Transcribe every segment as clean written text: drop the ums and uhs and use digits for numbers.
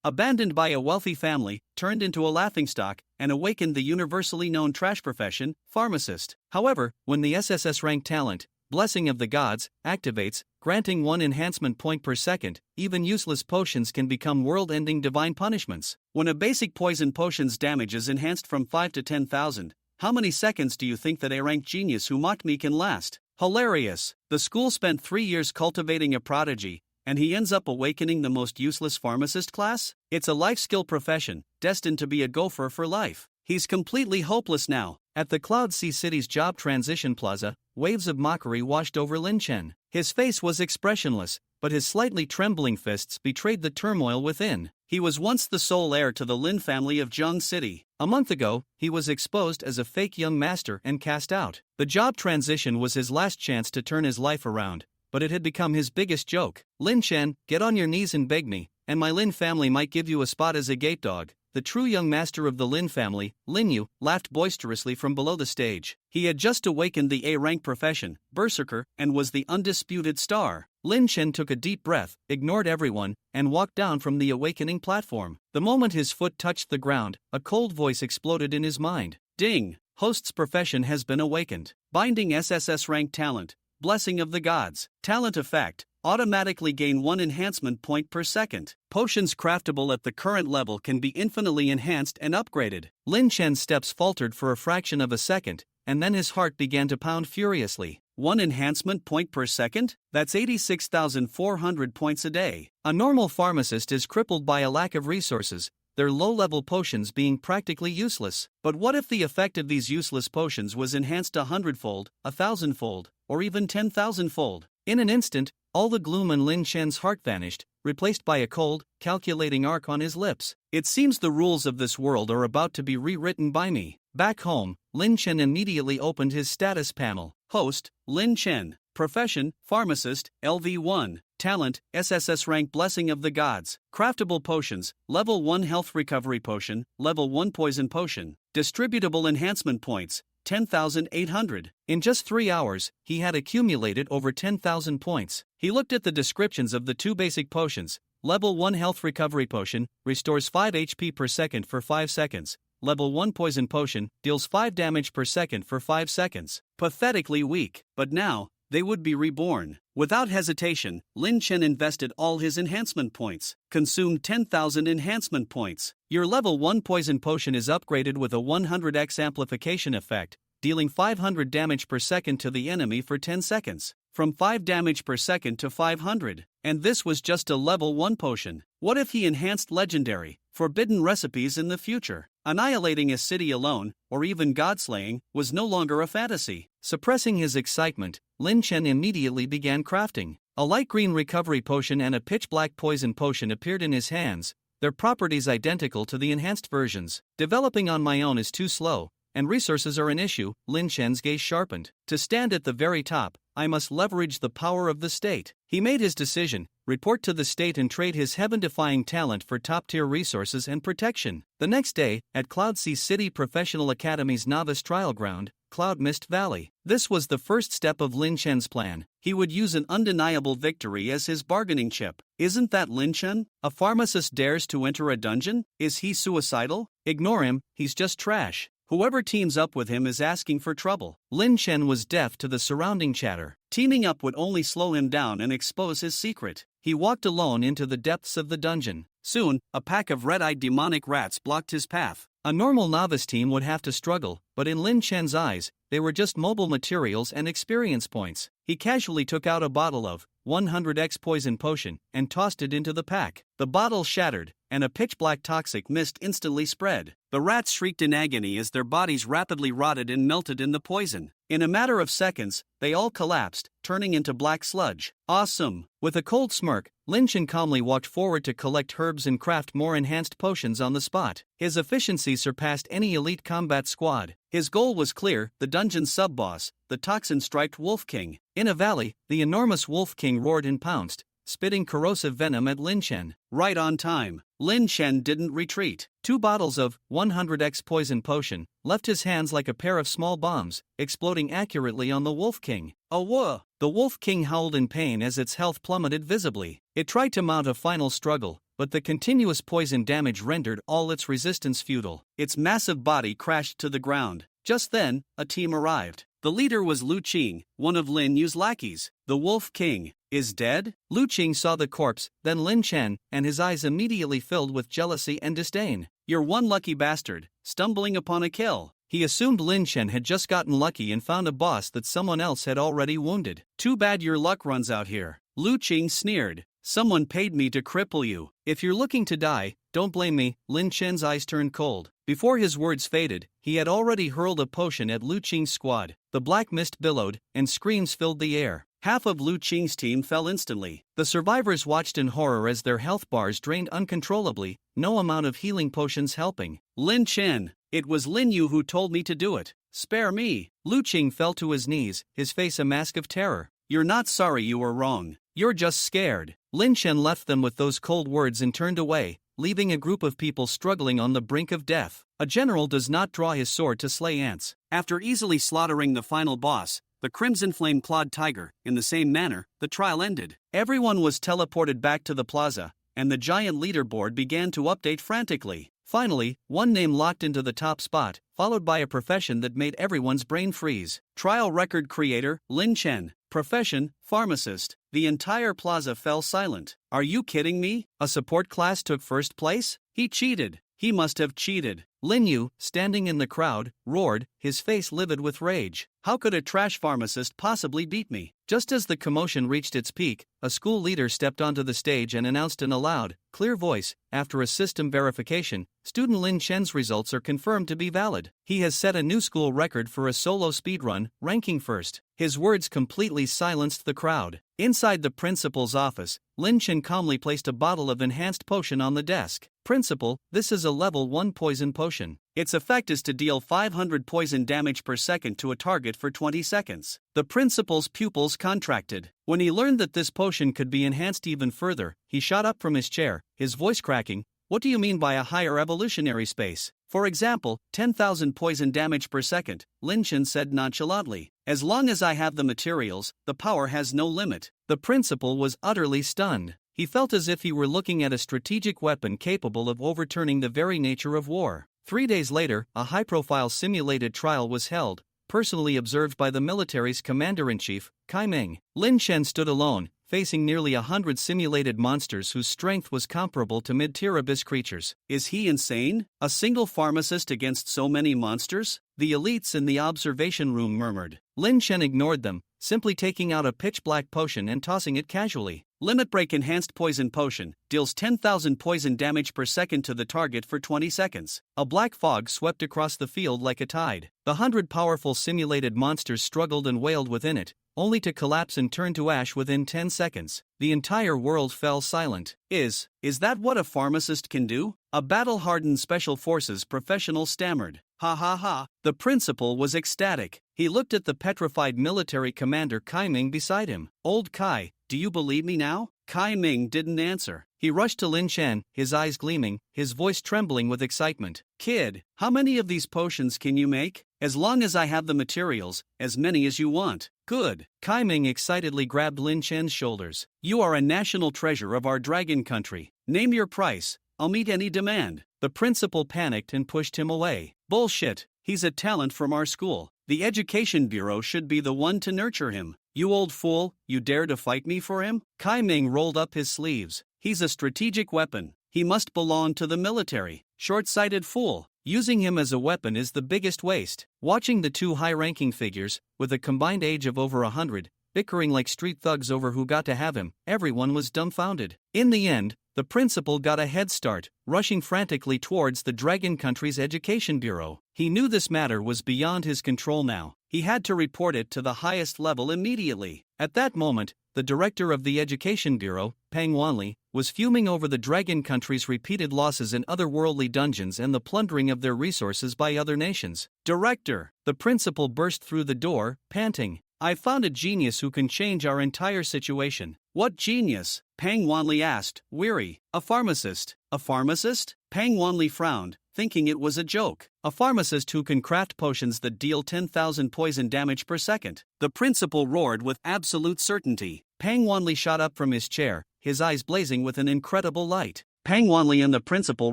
abandoned by a wealthy family, turned into a laughingstock, and awakened the universally known trash profession, pharmacist. However, when the SSS rank talent, blessing of the gods, activates, granting 1 enhancement point per second, even useless potions can become world-ending divine punishments. When a basic poison potion's damage is enhanced from 5 to 10,000, how many seconds do you think that a rank genius who mocked me can last? Hilarious. The school spent 3 years cultivating a prodigy, and he ends up awakening the most useless pharmacist class? It's a life skill profession, destined to be a gopher for life. He's completely hopeless now. At the Cloud Sea City's job transition plaza, waves of mockery washed over Lin Chen. His face was expressionless, but his slightly trembling fists betrayed the turmoil within. He was once the sole heir to the Lin family of Zheng City. A month ago, he was exposed as a fake young master and cast out. The job transition was his last chance to turn his life around, but it had become his biggest joke. Lin Chen, get on your knees and beg me, and my Lin family might give you a spot as a gate dog. The true young master of the Lin family, Lin Yu, laughed boisterously from below the stage. He had just awakened the A-rank profession, Berserker, and was the undisputed star. Lin Chen took a deep breath, ignored everyone, and walked down from the awakening platform. The moment his foot touched the ground, a cold voice exploded in his mind. Ding! Host's profession has been awakened. Binding SSS rank talent, blessing of the gods. Talent effect. Automatically gain 1 enhancement point per second. Potions craftable at the current level can be infinitely enhanced and upgraded. Lin Chen's steps faltered for a fraction of a second, and then his heart began to pound furiously. 1 enhancement point per second? That's 86,400 points a day. A normal pharmacist is crippled by a lack of resources, their low-level potions being practically useless. But what if the effect of these useless potions was enhanced 100-fold, 1,000-fold, or even 10,000-fold? In an instant, all the gloom in Lin Chen's heart vanished, replaced by a cold, calculating arc on his lips. It seems the rules of this world are about to be rewritten by me. Back home, Lin Chen immediately opened his status panel. Host, Lin Chen. Profession, pharmacist, LV1. Talent, SSS rank blessing of the gods. Craftable potions, level 1 health recovery potion, level 1 poison potion. Distributable enhancement points, 10,800. In just 3 hours, he had accumulated over 10,000 points. He looked at the descriptions of the 2 basic potions. Level 1 health recovery potion, restores 5 HP per second for 5 seconds. Level 1 poison potion, deals 5 damage per second for 5 seconds. Pathetically weak, but now, they would be reborn. Without hesitation, Lin Chen invested all his enhancement points, consumed 10,000 enhancement points. Your level 1 poison potion is upgraded with a 100x amplification effect, dealing 500 damage per second to the enemy for 10 seconds, from 5 damage per second to 500. And this was just a level 1 potion. What if he enhanced legendary, forbidden recipes in the future? Annihilating a city alone, or even god-slaying, was no longer a fantasy. Suppressing his excitement, Lin Chen immediately began crafting. A light green recovery potion and a pitch black poison potion appeared in his hands, their properties identical to the enhanced versions. Developing on my own is too slow, and resources are an issue. Lin Chen's gaze sharpened. To stand at the very top, I must leverage the power of the state. He made his decision, report to the state and trade his heaven-defying talent for top-tier resources and protection. The next day, at Cloud Sea City Professional Academy's novice trial ground, Cloud Mist Valley. This was the first step of Lin Chen's plan. He would use an undeniable victory as his bargaining chip. Isn't that Lin Chen? A pharmacist dares to enter a dungeon? Is he suicidal? Ignore him, he's just trash. Whoever teams up with him is asking for trouble. Lin Chen was deaf to the surrounding chatter. Teaming up would only slow him down and expose his secret. He walked alone into the depths of the dungeon. Soon, a pack of red-eyed demonic rats blocked his path. A normal novice team would have to struggle, but in Lin Chen's eyes, they were just mobile materials and experience points. He casually took out a bottle of 100x poison potion and tossed it into the pack. The bottle shattered, and a pitch-black toxic mist instantly spread. The rats shrieked in agony as their bodies rapidly rotted and melted in the poison. In a matter of seconds, they all collapsed, turning into black sludge. Awesome! With a cold smirk, Lin Chen calmly walked forward to collect herbs and craft more enhanced potions on the spot. His efficiency surpassed any elite combat squad. His goal was clear: the dungeon's sub-boss, the toxin-striped Wolf King. In a valley, the enormous Wolf King roared and pounced, spitting corrosive venom at Lin Chen. Right on time, Lin Chen didn't retreat. 2 bottles of 100x poison potion left his hands like a pair of small bombs, exploding accurately on the Wolf King. Oh whoa! The Wolf King howled in pain as its health plummeted visibly. It tried to mount a final struggle, but the continuous poison damage rendered all its resistance futile. Its massive body crashed to the ground. Just then, a team arrived. The leader was Lu Qing, one of Lin Yu's lackeys. The Wolf King is dead? Lu Qing saw the corpse, then Lin Chen, and his eyes immediately filled with jealousy and disdain. You're one lucky bastard, stumbling upon a kill. He assumed Lin Chen had just gotten lucky and found a boss that someone else had already wounded. Too bad your luck runs out here. Lu Qing sneered. Someone paid me to cripple you. If you're looking to die, don't blame me. Lin Chen's eyes turned cold. Before his words faded, he had already hurled a potion at Lu Qing's squad. The black mist billowed, and screams filled the air. Half of Lu Qing's team fell instantly. The survivors watched in horror as their health bars drained uncontrollably, no amount of healing potions helping. Lin Chen, it was Lin Yu who told me to do it. Spare me. Lu Qing fell to his knees, his face a mask of terror. You're not sorry you were wrong. You're just scared. Lin Chen left them with those cold words and turned away, leaving a group of people struggling on the brink of death. A general does not draw his sword to slay ants. After easily slaughtering the final boss, the Crimson Flame-clawed tiger, in the same manner, the trial ended. Everyone was teleported back to the plaza, and the giant leaderboard began to update frantically. Finally, one name locked into the top spot, followed by a profession that made everyone's brain freeze. Trial record creator, Lin Chen. Profession, pharmacist. The entire plaza fell silent. Are you kidding me? A support class took first place? He cheated. He must have cheated. Lin Yu, standing in the crowd, roared, his face livid with rage. How could a trash pharmacist possibly beat me? Just as the commotion reached its peak, a school leader stepped onto the stage and announced in a loud, clear voice, after a system verification, student Lin Chen's results are confirmed to be valid. He has set a new school record for a solo speedrun, ranking first. His words completely silenced the crowd. Inside the principal's office, Lin Chen calmly placed a bottle of enhanced potion on the desk. Principal, this is a level 1 poison potion. Its effect is to deal 500 poison damage per second to a target for 20 seconds. The principal's pupils contracted. When he learned that this potion could be enhanced even further, he shot up from his chair, his voice cracking. What do you mean by a higher evolutionary space? For example, 10,000 poison damage per second, Lin Chen said nonchalantly. As long as I have the materials, the power has no limit. The principal was utterly stunned. He felt as if he were looking at a strategic weapon capable of overturning the very nature of war. 3 days later, a high-profile simulated trial was held, personally observed by the military's commander-in-chief, Kai Ming. Lin Chen stood alone, facing nearly 100 simulated monsters whose strength was comparable to mid-tier abyss creatures. Is he insane? A single pharmacist against so many monsters? The elites in the observation room murmured. Lin Chen ignored them, simply taking out a pitch-black potion and tossing it casually. Limit Break Enhanced Poison Potion, deals 10,000 poison damage per second to the target for 20 seconds. A black fog swept across the field like a tide. The 100 powerful simulated monsters struggled and wailed within it, only to collapse and turn to ash within 10 seconds. The entire world fell silent. Is that what a pharmacist can do? A battle-hardened special forces professional stammered. Ha ha ha. The principal was ecstatic. He looked at the petrified military commander Kai Ming beside him. Old Kai, do you believe me now? Kai Ming didn't answer. He rushed to Lin Chen, his eyes gleaming, his voice trembling with excitement. Kid, how many of these potions can you make? As long as I have the materials, as many as you want. Good. Kai Ming excitedly grabbed Lin Chen's shoulders. You are a national treasure of our dragon country. Name your price. I'll meet any demand. The principal panicked and pushed him away. Bullshit. He's a talent from our school. The Education Bureau should be the one to nurture him. You old fool, you dare to fight me for him? Kai Ming rolled up his sleeves. He's a strategic weapon. He must belong to the military. Short-sighted fool. Using him as a weapon is the biggest waste. Watching the two high-ranking figures, with a combined age of over 100, bickering like street thugs over who got to have him, everyone was dumbfounded. In the end, the principal got a head start, rushing frantically towards the Dragon Country's Education Bureau. He knew this matter was beyond his control now. He had to report it to the highest level immediately. At that moment, the director of the Education Bureau, Pang Wanli, was fuming over the Dragon Country's repeated losses in otherworldly dungeons and the plundering of their resources by other nations. Director! The principal burst through the door, panting. I found a genius who can change our entire situation. What genius? Pang Wanli asked, weary. A pharmacist. A pharmacist? Pang Wanli frowned, thinking it was a joke. A pharmacist who can craft potions that deal 10,000 poison damage per second. The principal roared with absolute certainty. Pang Wanli shot up from his chair, his eyes blazing with an incredible light. Pang Wanli and the principal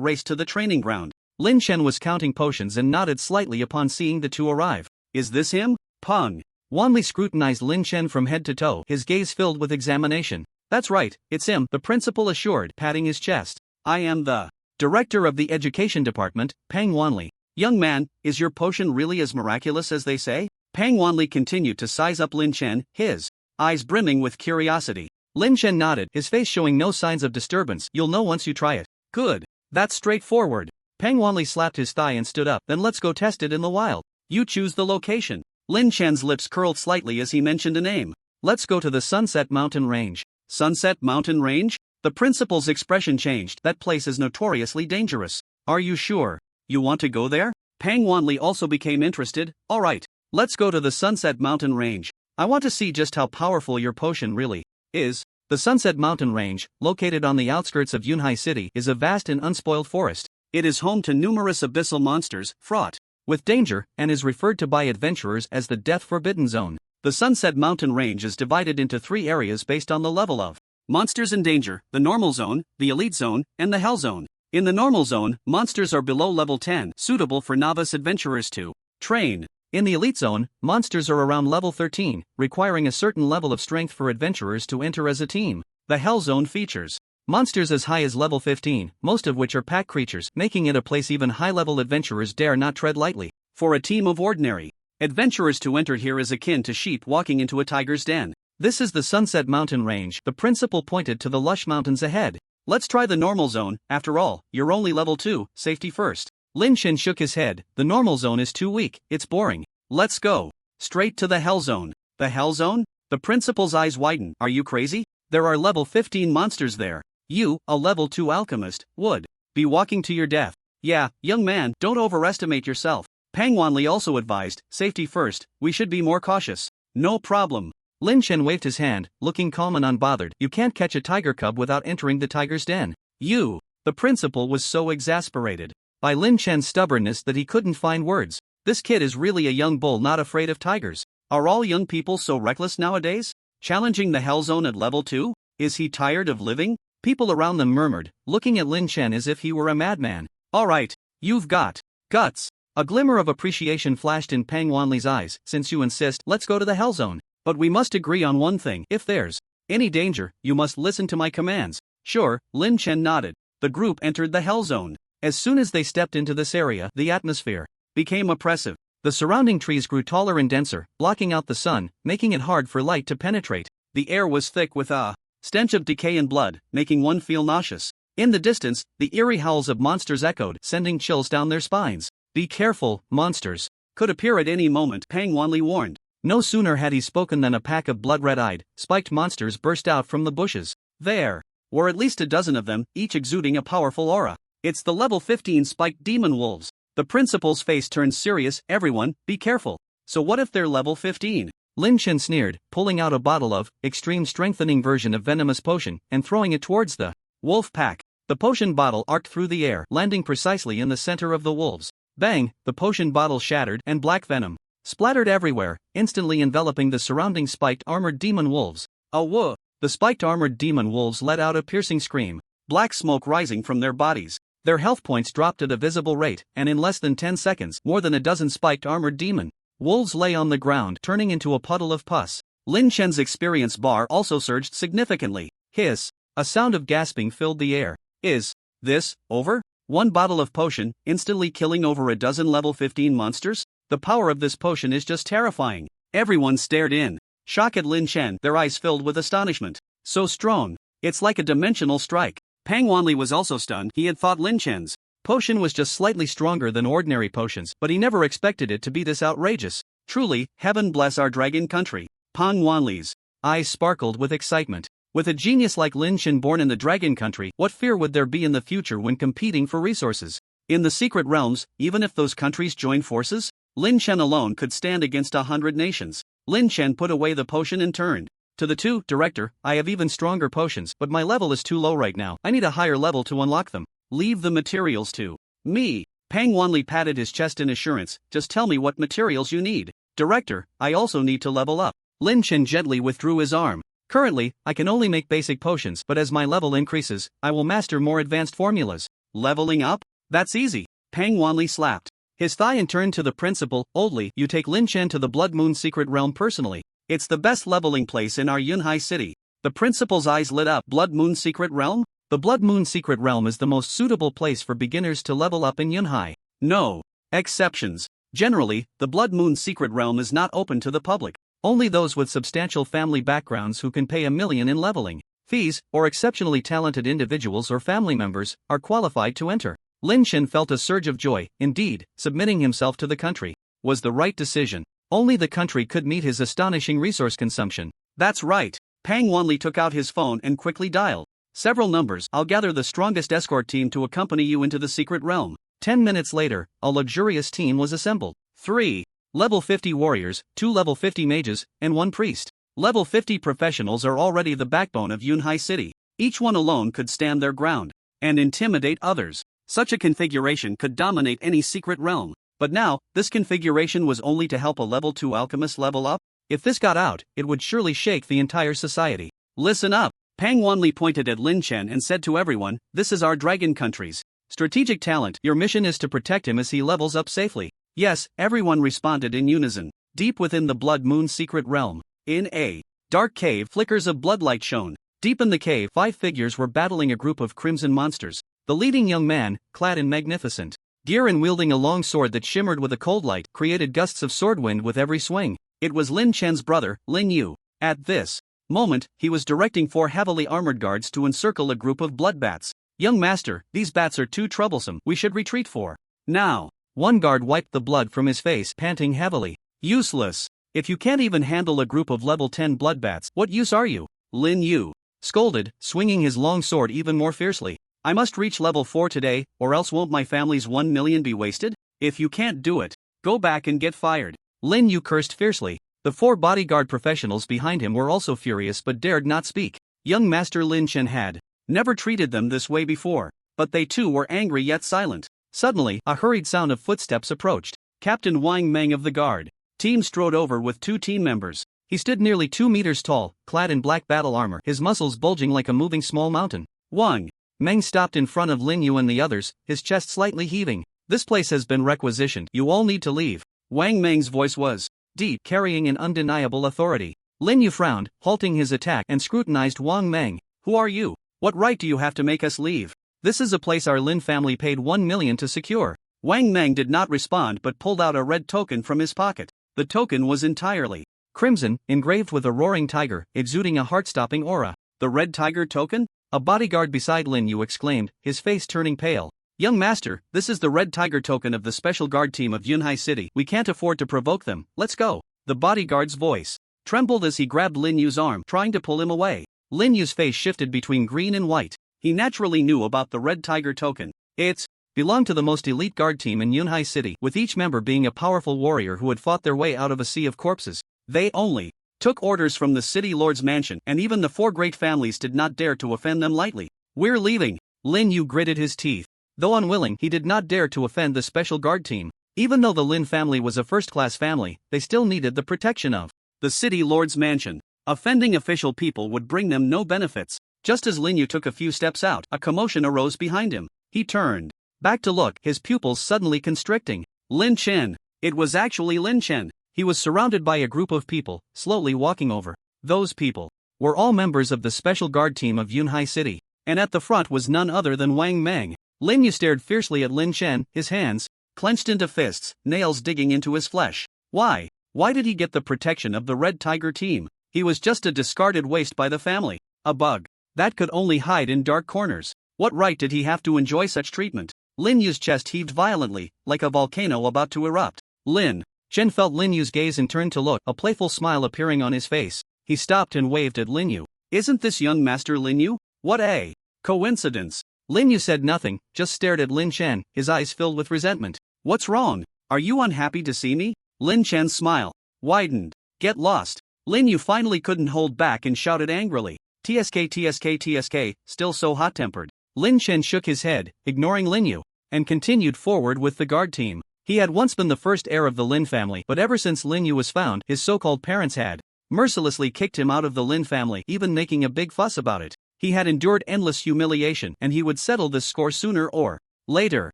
raced to the training ground. Lin Chen was counting potions and nodded slightly upon seeing the two arrive. Is this him? Pang Wanli scrutinized Lin Chen from head to toe, his gaze filled with examination. That's right, it's him, the principal assured, patting his chest. I am the director of the education department, Pang Wanli. Young man, is your potion really as miraculous as they say? Pang Wanli continued to size up Lin Chen, his eyes brimming with curiosity. Lin Chen nodded, his face showing no signs of disturbance. You'll know once you try it. Good. That's straightforward. Pang Wanli slapped his thigh and stood up. Then let's go test it in the wild. You choose the location. Lin Chen's lips curled slightly as he mentioned a name. Let's go to the Sunset Mountain Range. Sunset Mountain Range? The principal's expression changed. That place is notoriously dangerous. Are you sure? You want to go there? Pang Wanli also became interested. Alright, let's go to the Sunset Mountain Range. I want to see just how powerful your potion really is. The Sunset Mountain Range, located on the outskirts of Yunhai City, is a vast and unspoiled forest. It is home to numerous abyssal monsters, fraught with danger, and is referred to by adventurers as the Death Forbidden Zone. The Sunset Mountain Range is divided into 3 areas based on the level of monsters in danger: the Normal Zone, the Elite Zone, and the Hell Zone. In the Normal Zone, monsters are below level 10, suitable for novice adventurers to train. In the Elite Zone, monsters are around level 13, requiring a certain level of strength for adventurers to enter as a team. The Hell Zone features monsters as high as level 15, most of which are pack creatures, making it a place even high-level adventurers dare not tread lightly. For a team of ordinary adventurers to enter here is akin to sheep walking into a tiger's den. This is the Sunset Mountain Range. The principal pointed to the lush mountains ahead. Let's try the Normal Zone. After all, you're only level 2, safety first. Lin Chen shook his head. The Normal Zone is too weak, it's boring. Let's go straight to the Hell Zone. The Hell Zone? The principal's eyes widened. Are you crazy? There are level 15 monsters there. You, a level 2 alchemist, would be walking to your death. Yeah, young man, don't overestimate yourself. Pang Wanli also advised, safety first, we should be more cautious. No problem. Lin Chen waved his hand, looking calm and unbothered. You can't catch a tiger cub without entering the tiger's den. You. The principal was so exasperated by Lin Chen's stubbornness that he couldn't find words. This kid is really a young bull not afraid of tigers. Are all young people so reckless nowadays? Challenging the Hell Zone at level 2? Is he tired of living? People around them murmured, looking at Lin Chen as if he were a madman. Alright, you've got guts. A glimmer of appreciation flashed in Pang Wanli's eyes. Since you insist, let's go to the Hell Zone. But we must agree on one thing. If there's any danger, you must listen to my commands. Sure, Lin Chen nodded. The group entered the Hell Zone. As soon as they stepped into this area, the atmosphere became oppressive. The surrounding trees grew taller and denser, blocking out the sun, making it hard for light to penetrate. The air was thick with a stench of decay and blood, making one feel nauseous. In the distance, the eerie howls of monsters echoed, sending chills down their spines. Be careful, monsters could appear at any moment, Pang Wanli warned. No sooner had he spoken than a pack of blood-red-eyed, spiked monsters burst out from the bushes. There were at least a dozen of them, each exuding a powerful aura. It's the level 15 spiked demon wolves. The principal's face turned serious. Everyone, be careful. So what if they're level 15? Lin Chen sneered, pulling out a bottle of extreme strengthening version of venomous potion and throwing it towards the wolf pack. The potion bottle arced through the air, landing precisely in the center of the wolves. Bang! The potion bottle shattered and black venom splattered everywhere, instantly enveloping the surrounding spiked armored demon wolves. A whoa! The spiked armored demon wolves let out a piercing scream, black smoke rising from their bodies. Their health points dropped at a visible rate, and in less than 10 seconds, more than a dozen spiked armored demon wolves lay on the ground, turning into a puddle of pus. Lin Chen's experience bar also surged significantly. Hiss! A sound of gasping filled the air. Is this over? One bottle of potion, instantly killing over a dozen level 15 monsters? The power of this potion is just terrifying. Everyone stared in shock at Lin Chen, their eyes filled with astonishment. So strong. It's like a dimensional strike. Pang Wanli was also stunned. He had thought Lin Chen's potion was just slightly stronger than ordinary potions, but he never expected it to be this outrageous. Truly, heaven bless our dragon country. Pang Wanli's eyes sparkled with excitement. With a genius like Lin Chen born in the dragon country, what fear would there be in the future when competing for resources? In the secret realms, even if those countries join forces, Lin Chen alone could stand against 100 nations. Lin Chen put away the potion and turned to the two. Director, I have even stronger potions, but my level is too low right now. I need a higher level to unlock them. Leave the materials to me. Pang Wanli patted his chest in assurance. Just tell me what materials you need. Director, I also need to level up. Lin Chen gently withdrew his arm. Currently, I can only make basic potions, but as my level increases, I will master more advanced formulas. Leveling up? That's easy. Pang Wanli slapped his thigh and turned to the principal. Oldly, you take Lin Chen to the Blood Moon Secret Realm personally. It's the best leveling place in our Yunhai city. The principal's eyes lit up. Blood Moon Secret Realm? The Blood Moon Secret Realm is the most suitable place for beginners to level up in Yunhai. No exceptions. Generally, the Blood Moon Secret Realm is not open to the public. Only those with substantial family backgrounds who can pay $1 million in leveling fees, or exceptionally talented individuals or family members, are qualified to enter. Lin Chen felt a surge of joy. Indeed, submitting himself to the country was the right decision. Only the country could meet his astonishing resource consumption. That's right. Pang Wanli took out his phone and quickly dialed several numbers. I'll gather the strongest escort team to accompany you into the secret realm. 10 minutes later, a luxurious team was assembled. 3 level 50 warriors, 2 level 50 mages, and 1 priest. Level 50 professionals are already the backbone of Yunhai City. Each one alone could stand their ground and intimidate others. Such a configuration could dominate any secret realm. But now, this configuration was only to help a level 2 alchemist level up. If this got out, it would surely shake the entire society. Listen up. Pang Wanli pointed at Lin Chen and said to everyone, this is our dragon country's strategic talent. Your mission is to protect him as he levels up safely. Yes, everyone responded in unison. Deep within the Blood Moon Secret Realm, in a dark cave, flickers of bloodlight shone. Deep in the cave, 5 figures were battling a group of crimson monsters. The leading young man, clad in magnificent gear and wielding a long sword that shimmered with a cold light, created gusts of sword wind with every swing. It was Lin Chen's brother, Lin Yu. At this moment, he was directing 4 heavily armored guards to encircle a group of blood bats. Young master, these bats are too troublesome. We should retreat for now. One guard wiped the blood from his face, panting heavily. Useless. If you can't even handle a group of level 10 blood bats, what use are you? Lin Yu scolded, swinging his long sword even more fiercely. I must reach level 4 today, or else won't my family's 1 million be wasted? If you can't do it, go back and get fired. Lin Yu cursed fiercely. The 4 bodyguard professionals behind him were also furious but dared not speak. Young Master Lin Chen had never treated them this way before, but they too were angry yet silent. Suddenly, a hurried sound of footsteps approached. Captain Wang Meng of the guard team strode over with 2 team members. He stood nearly 2 meters tall, clad in black battle armor, his muscles bulging like a moving small mountain. Wang Meng stopped in front of Lin Yu and the others, his chest slightly heaving. This place has been requisitioned. You all need to leave. Wang Meng's voice was deep, carrying an undeniable authority. Lin Yu frowned, halting his attack, and scrutinized Wang Meng. Who are you? What right do you have to make us leave? This is a place our Lin family paid 1 million to secure. Wang Meng did not respond but pulled out a red token from his pocket. The token was entirely crimson, engraved with a roaring tiger, exuding a heart-stopping aura. The red tiger token? A bodyguard beside Lin Yu exclaimed, his face turning pale. Young master, this is the red tiger token of the special guard team of Yunhai City. We can't afford to provoke them. Let's go. The bodyguard's voice trembled as he grabbed Lin Yu's arm, trying to pull him away. Lin Yu's face shifted between green and white. He naturally knew about the red tiger token. It belonged to the most elite guard team in Yunhai City, with each member being a powerful warrior who had fought their way out of a sea of corpses. They only took orders from the city lord's mansion, and even the 4 great families did not dare to offend them lightly. We're leaving. Lin Yu gritted his teeth. Though unwilling, he did not dare to offend the special guard team. Even though the Lin family was a first-class family, they still needed the protection of the city lord's mansion. Offending official people would bring them no benefits. Just as Lin Yu took a few steps out, a commotion arose behind him. He turned back to look, his pupils suddenly constricting. Lin Chen. It was actually Lin Chen. He was surrounded by a group of people, slowly walking over. Those people were all members of the special guard team of Yunhai City, and at the front was none other than Wang Meng. Lin Yu stared fiercely at Lin Chen, his hands clenched into fists, nails digging into his flesh. Why? Why did he get the protection of the Red Tiger team? He was just a discarded waste by the family, a bug that could only hide in dark corners. What right did he have to enjoy such treatment? Lin Yu's chest heaved violently, like a volcano about to erupt. Lin Chen felt Lin Yu's gaze and turned to look, a playful smile appearing on his face. He stopped and waved at Lin Yu. Isn't this young Master Lin Yu? What a coincidence. Lin Yu said nothing, just stared at Lin Chen, his eyes filled with resentment. What's wrong? Are you unhappy to see me? Lin Chen's smile widened. Get lost. Lin Yu finally couldn't hold back and shouted angrily. TSK TSK TSK, still so hot-tempered. Lin Chen shook his head, ignoring Lin Yu, and continued forward with the guard team. He had once been the first heir of the Lin family, but ever since Lin Yu was found, his so-called parents had mercilessly kicked him out of the Lin family, even making a big fuss about it. He had endured endless humiliation and he would settle this score sooner or later.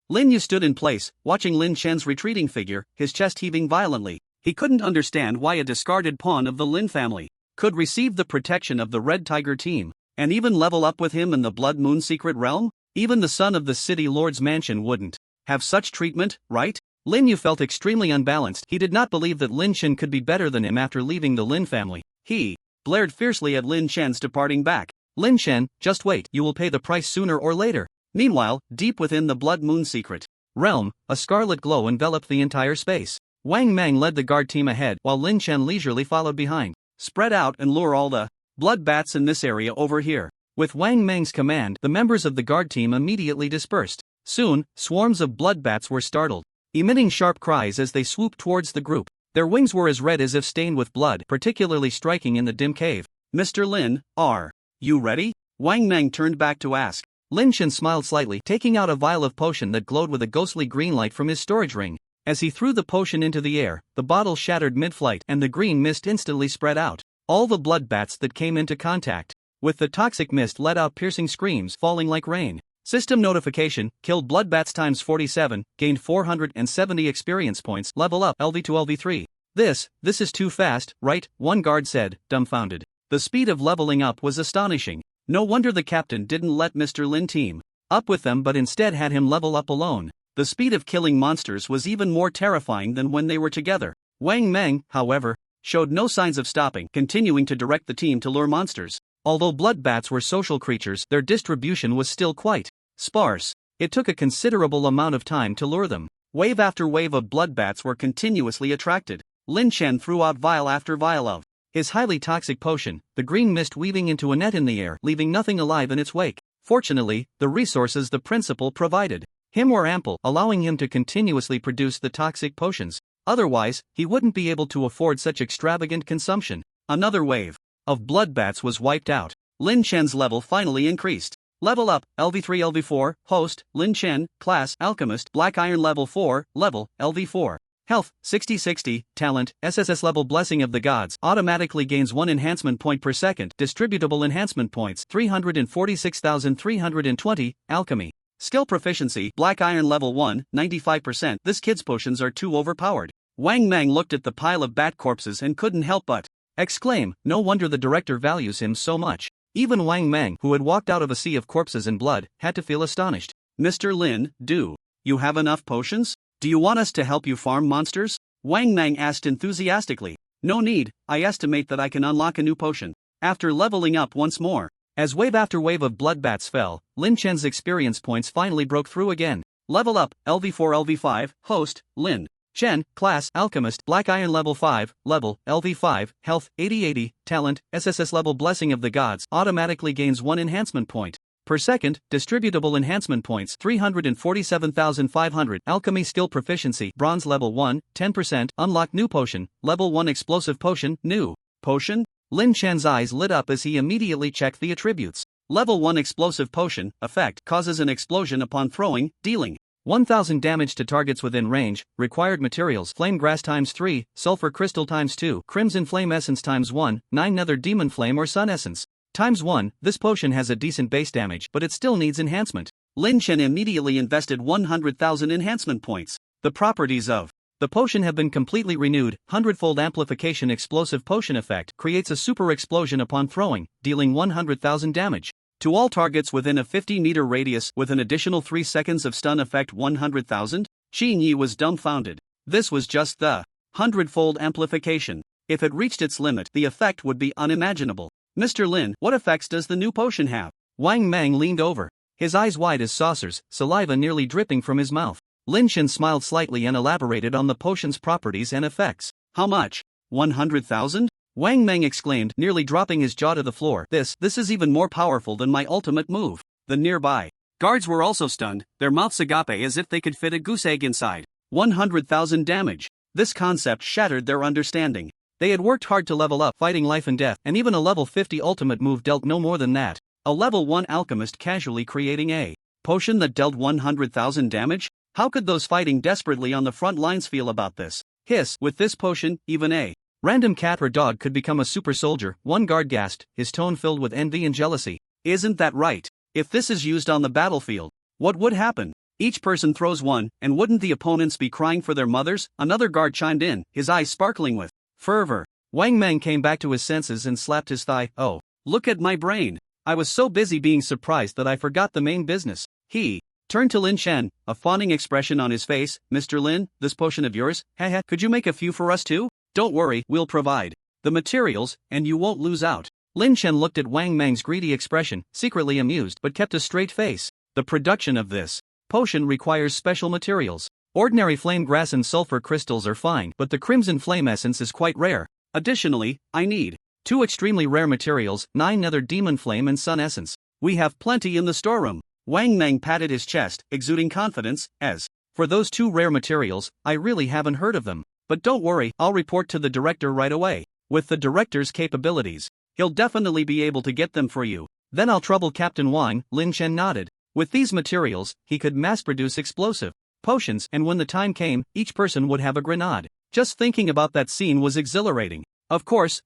Lin Yu stood in place, watching Lin Chen's retreating figure, his chest heaving violently. He couldn't understand why a discarded pawn of the Lin family could receive the protection of the Red Tiger team, and even level up with him in the Blood Moon secret realm? Even the son of the city lord's mansion wouldn't have such treatment, right? Lin Yu felt extremely unbalanced. He did not believe that Lin Chen could be better than him after leaving the Lin family. He blared fiercely at Lin Chen's departing back. Lin Chen, just wait, you will pay the price sooner or later. Meanwhile, deep within the Blood Moon secret realm, a scarlet glow enveloped the entire space. Wang Mang led the guard team ahead while Lin Chen leisurely followed behind. Spread out and lure all the blood bats in this area over here. With Wang Mang's command, the members of the guard team immediately dispersed. Soon, swarms of blood bats were startled, emitting sharp cries as they swooped towards the group. Their wings were as red as if stained with blood, particularly striking in the dim cave. Mr. Lin, are you ready? Wang Mang turned back to ask. Lin Chen smiled slightly, taking out a vial of potion that glowed with a ghostly green light from his storage ring. As he threw the potion into the air, the bottle shattered mid-flight and the green mist instantly spread out. All the blood bats that came into contact with the toxic mist let out piercing screams, falling like rain. System notification: killed blood bats times 47, gained 470 experience points, level up LV to LV3. This is too fast, right? One guard said, dumbfounded. The speed of leveling up was astonishing. No wonder the captain didn't let Mr. Lin team up with them but instead had him level up alone. The speed of killing monsters was even more terrifying than when they were together. Wang Mang, however, showed no signs of stopping, continuing to direct the team to lure monsters. Although blood bats were social creatures, their distribution was still quite sparse. It took a considerable amount of time to lure them. Wave after wave of blood bats were continuously attracted. Lin Chen threw out vial after vial of his highly toxic potion, the green mist weaving into a net in the air, leaving nothing alive in its wake. Fortunately, the resources the principal provided him were ample, allowing him to continuously produce the toxic potions. Otherwise, he wouldn't be able to afford such extravagant consumption. Another wave of blood bats was wiped out. Lin Chen's level finally increased. Level up, LV3 LV4, Host, Lin Chen, Class, Alchemist, Black Iron Level 4, Level, LV4. Health, 60-60, Talent, SSS Level Blessing of the Gods, automatically gains 1 enhancement point per second, distributable enhancement points, 346,320, Alchemy. Skill Proficiency, Black Iron Level 1, 95%, this kid's potions are too overpowered. Wang Mang looked at the pile of bat corpses and couldn't help but exclaim, no wonder the director values him so much. Even Wang Mang, who had walked out of a sea of corpses and blood, had to feel astonished. Mr. Lin, do you have enough potions? Do you want us to help you farm monsters? Wang Mang asked enthusiastically. No need, I estimate that I can unlock a new potion after leveling up once more. As wave after wave of blood bats fell, Lin Chen's experience points finally broke through again. Level up, LV4 LV5, Host, Lin Chen, Class, Alchemist, Black Iron Level 5, Level, LV5, Health, 80-80, Talent, SSS Level Blessing of the Gods, automatically gains 1 enhancement point per second, distributable enhancement points, 347,500, Alchemy Skill Proficiency, Bronze Level 1, 10%, unlock new potion, Level 1 Explosive Potion, new potion? Lin Chen's eyes lit up as he immediately checked the attributes. Level 1 Explosive Potion, effect, causes an explosion upon throwing, dealing 1,000 damage to targets within range. Required materials: Flame Grass times 3, Sulfur Crystal times 2, Crimson Flame Essence times 1, 9 Nether Demon Flame or Sun Essence times 1. This potion has a decent base damage, but it still needs enhancement. Lin Chen immediately invested 100,000 enhancement points. The properties of the potion have been completely renewed. 100-fold amplification explosive potion effect creates a super explosion upon throwing, dealing 100,000 damage to all targets within a 50-meter radius with an additional 3 seconds of stun effect. 100,000? Qin Yi was dumbfounded. This was just the 100-fold amplification. If it reached its limit, the effect would be unimaginable. Mr. Lin, what effects does the new potion have? Wang Mang leaned over, his eyes wide as saucers, saliva nearly dripping from his mouth. Lin Chen smiled slightly and elaborated on the potion's properties and effects. How much? 100,000? Wang Mang exclaimed, nearly dropping his jaw to the floor. This is even more powerful than my ultimate move. The nearby guards were also stunned, their mouths agape as if they could fit a goose egg inside. 100,000 damage. This concept shattered their understanding. They had worked hard to level up, fighting life and death, and even a level 50 ultimate move dealt no more than that. A level 1 alchemist casually creating a potion that dealt 100,000 damage? How could those fighting desperately on the front lines feel about this? Hiss, with this potion, even a Random cat or dog could become a super soldier, one guard gasped, his tone filled with envy and jealousy. Isn't that right? If this is used on the battlefield, what would happen? Each person throws one, and wouldn't the opponents be crying for their mothers? Another guard chimed in, his eyes sparkling with fervor. Wang Mang came back to his senses and slapped his thigh. Oh, look at my brain. I was so busy being surprised that I forgot the main business. He turned to Lin Chen, a fawning expression on his face. Mr. Lin, this potion of yours, haha, could you make a few for us too? Don't worry, we'll provide the materials, and you won't lose out. Lin Chen looked at Wang Mang's greedy expression, secretly amused but kept a straight face. The production of this potion requires special materials. Ordinary flame grass and sulfur crystals are fine, but the crimson flame essence is quite rare. Additionally, I need 2 extremely rare materials, 9 nether demon flame and sun essence. We have plenty in the storeroom. Wang Mang patted his chest, exuding confidence. As for those 2 rare materials, I really haven't heard of them. But don't worry, I'll report to the director right away. With the director's capabilities, he'll definitely be able to get them for you. Then I'll trouble Captain Wang. Lin Chen nodded. With these materials, he could mass-produce explosive potions, and when the time came, each person would have a grenade. Just thinking about that scene was exhilarating. Of course.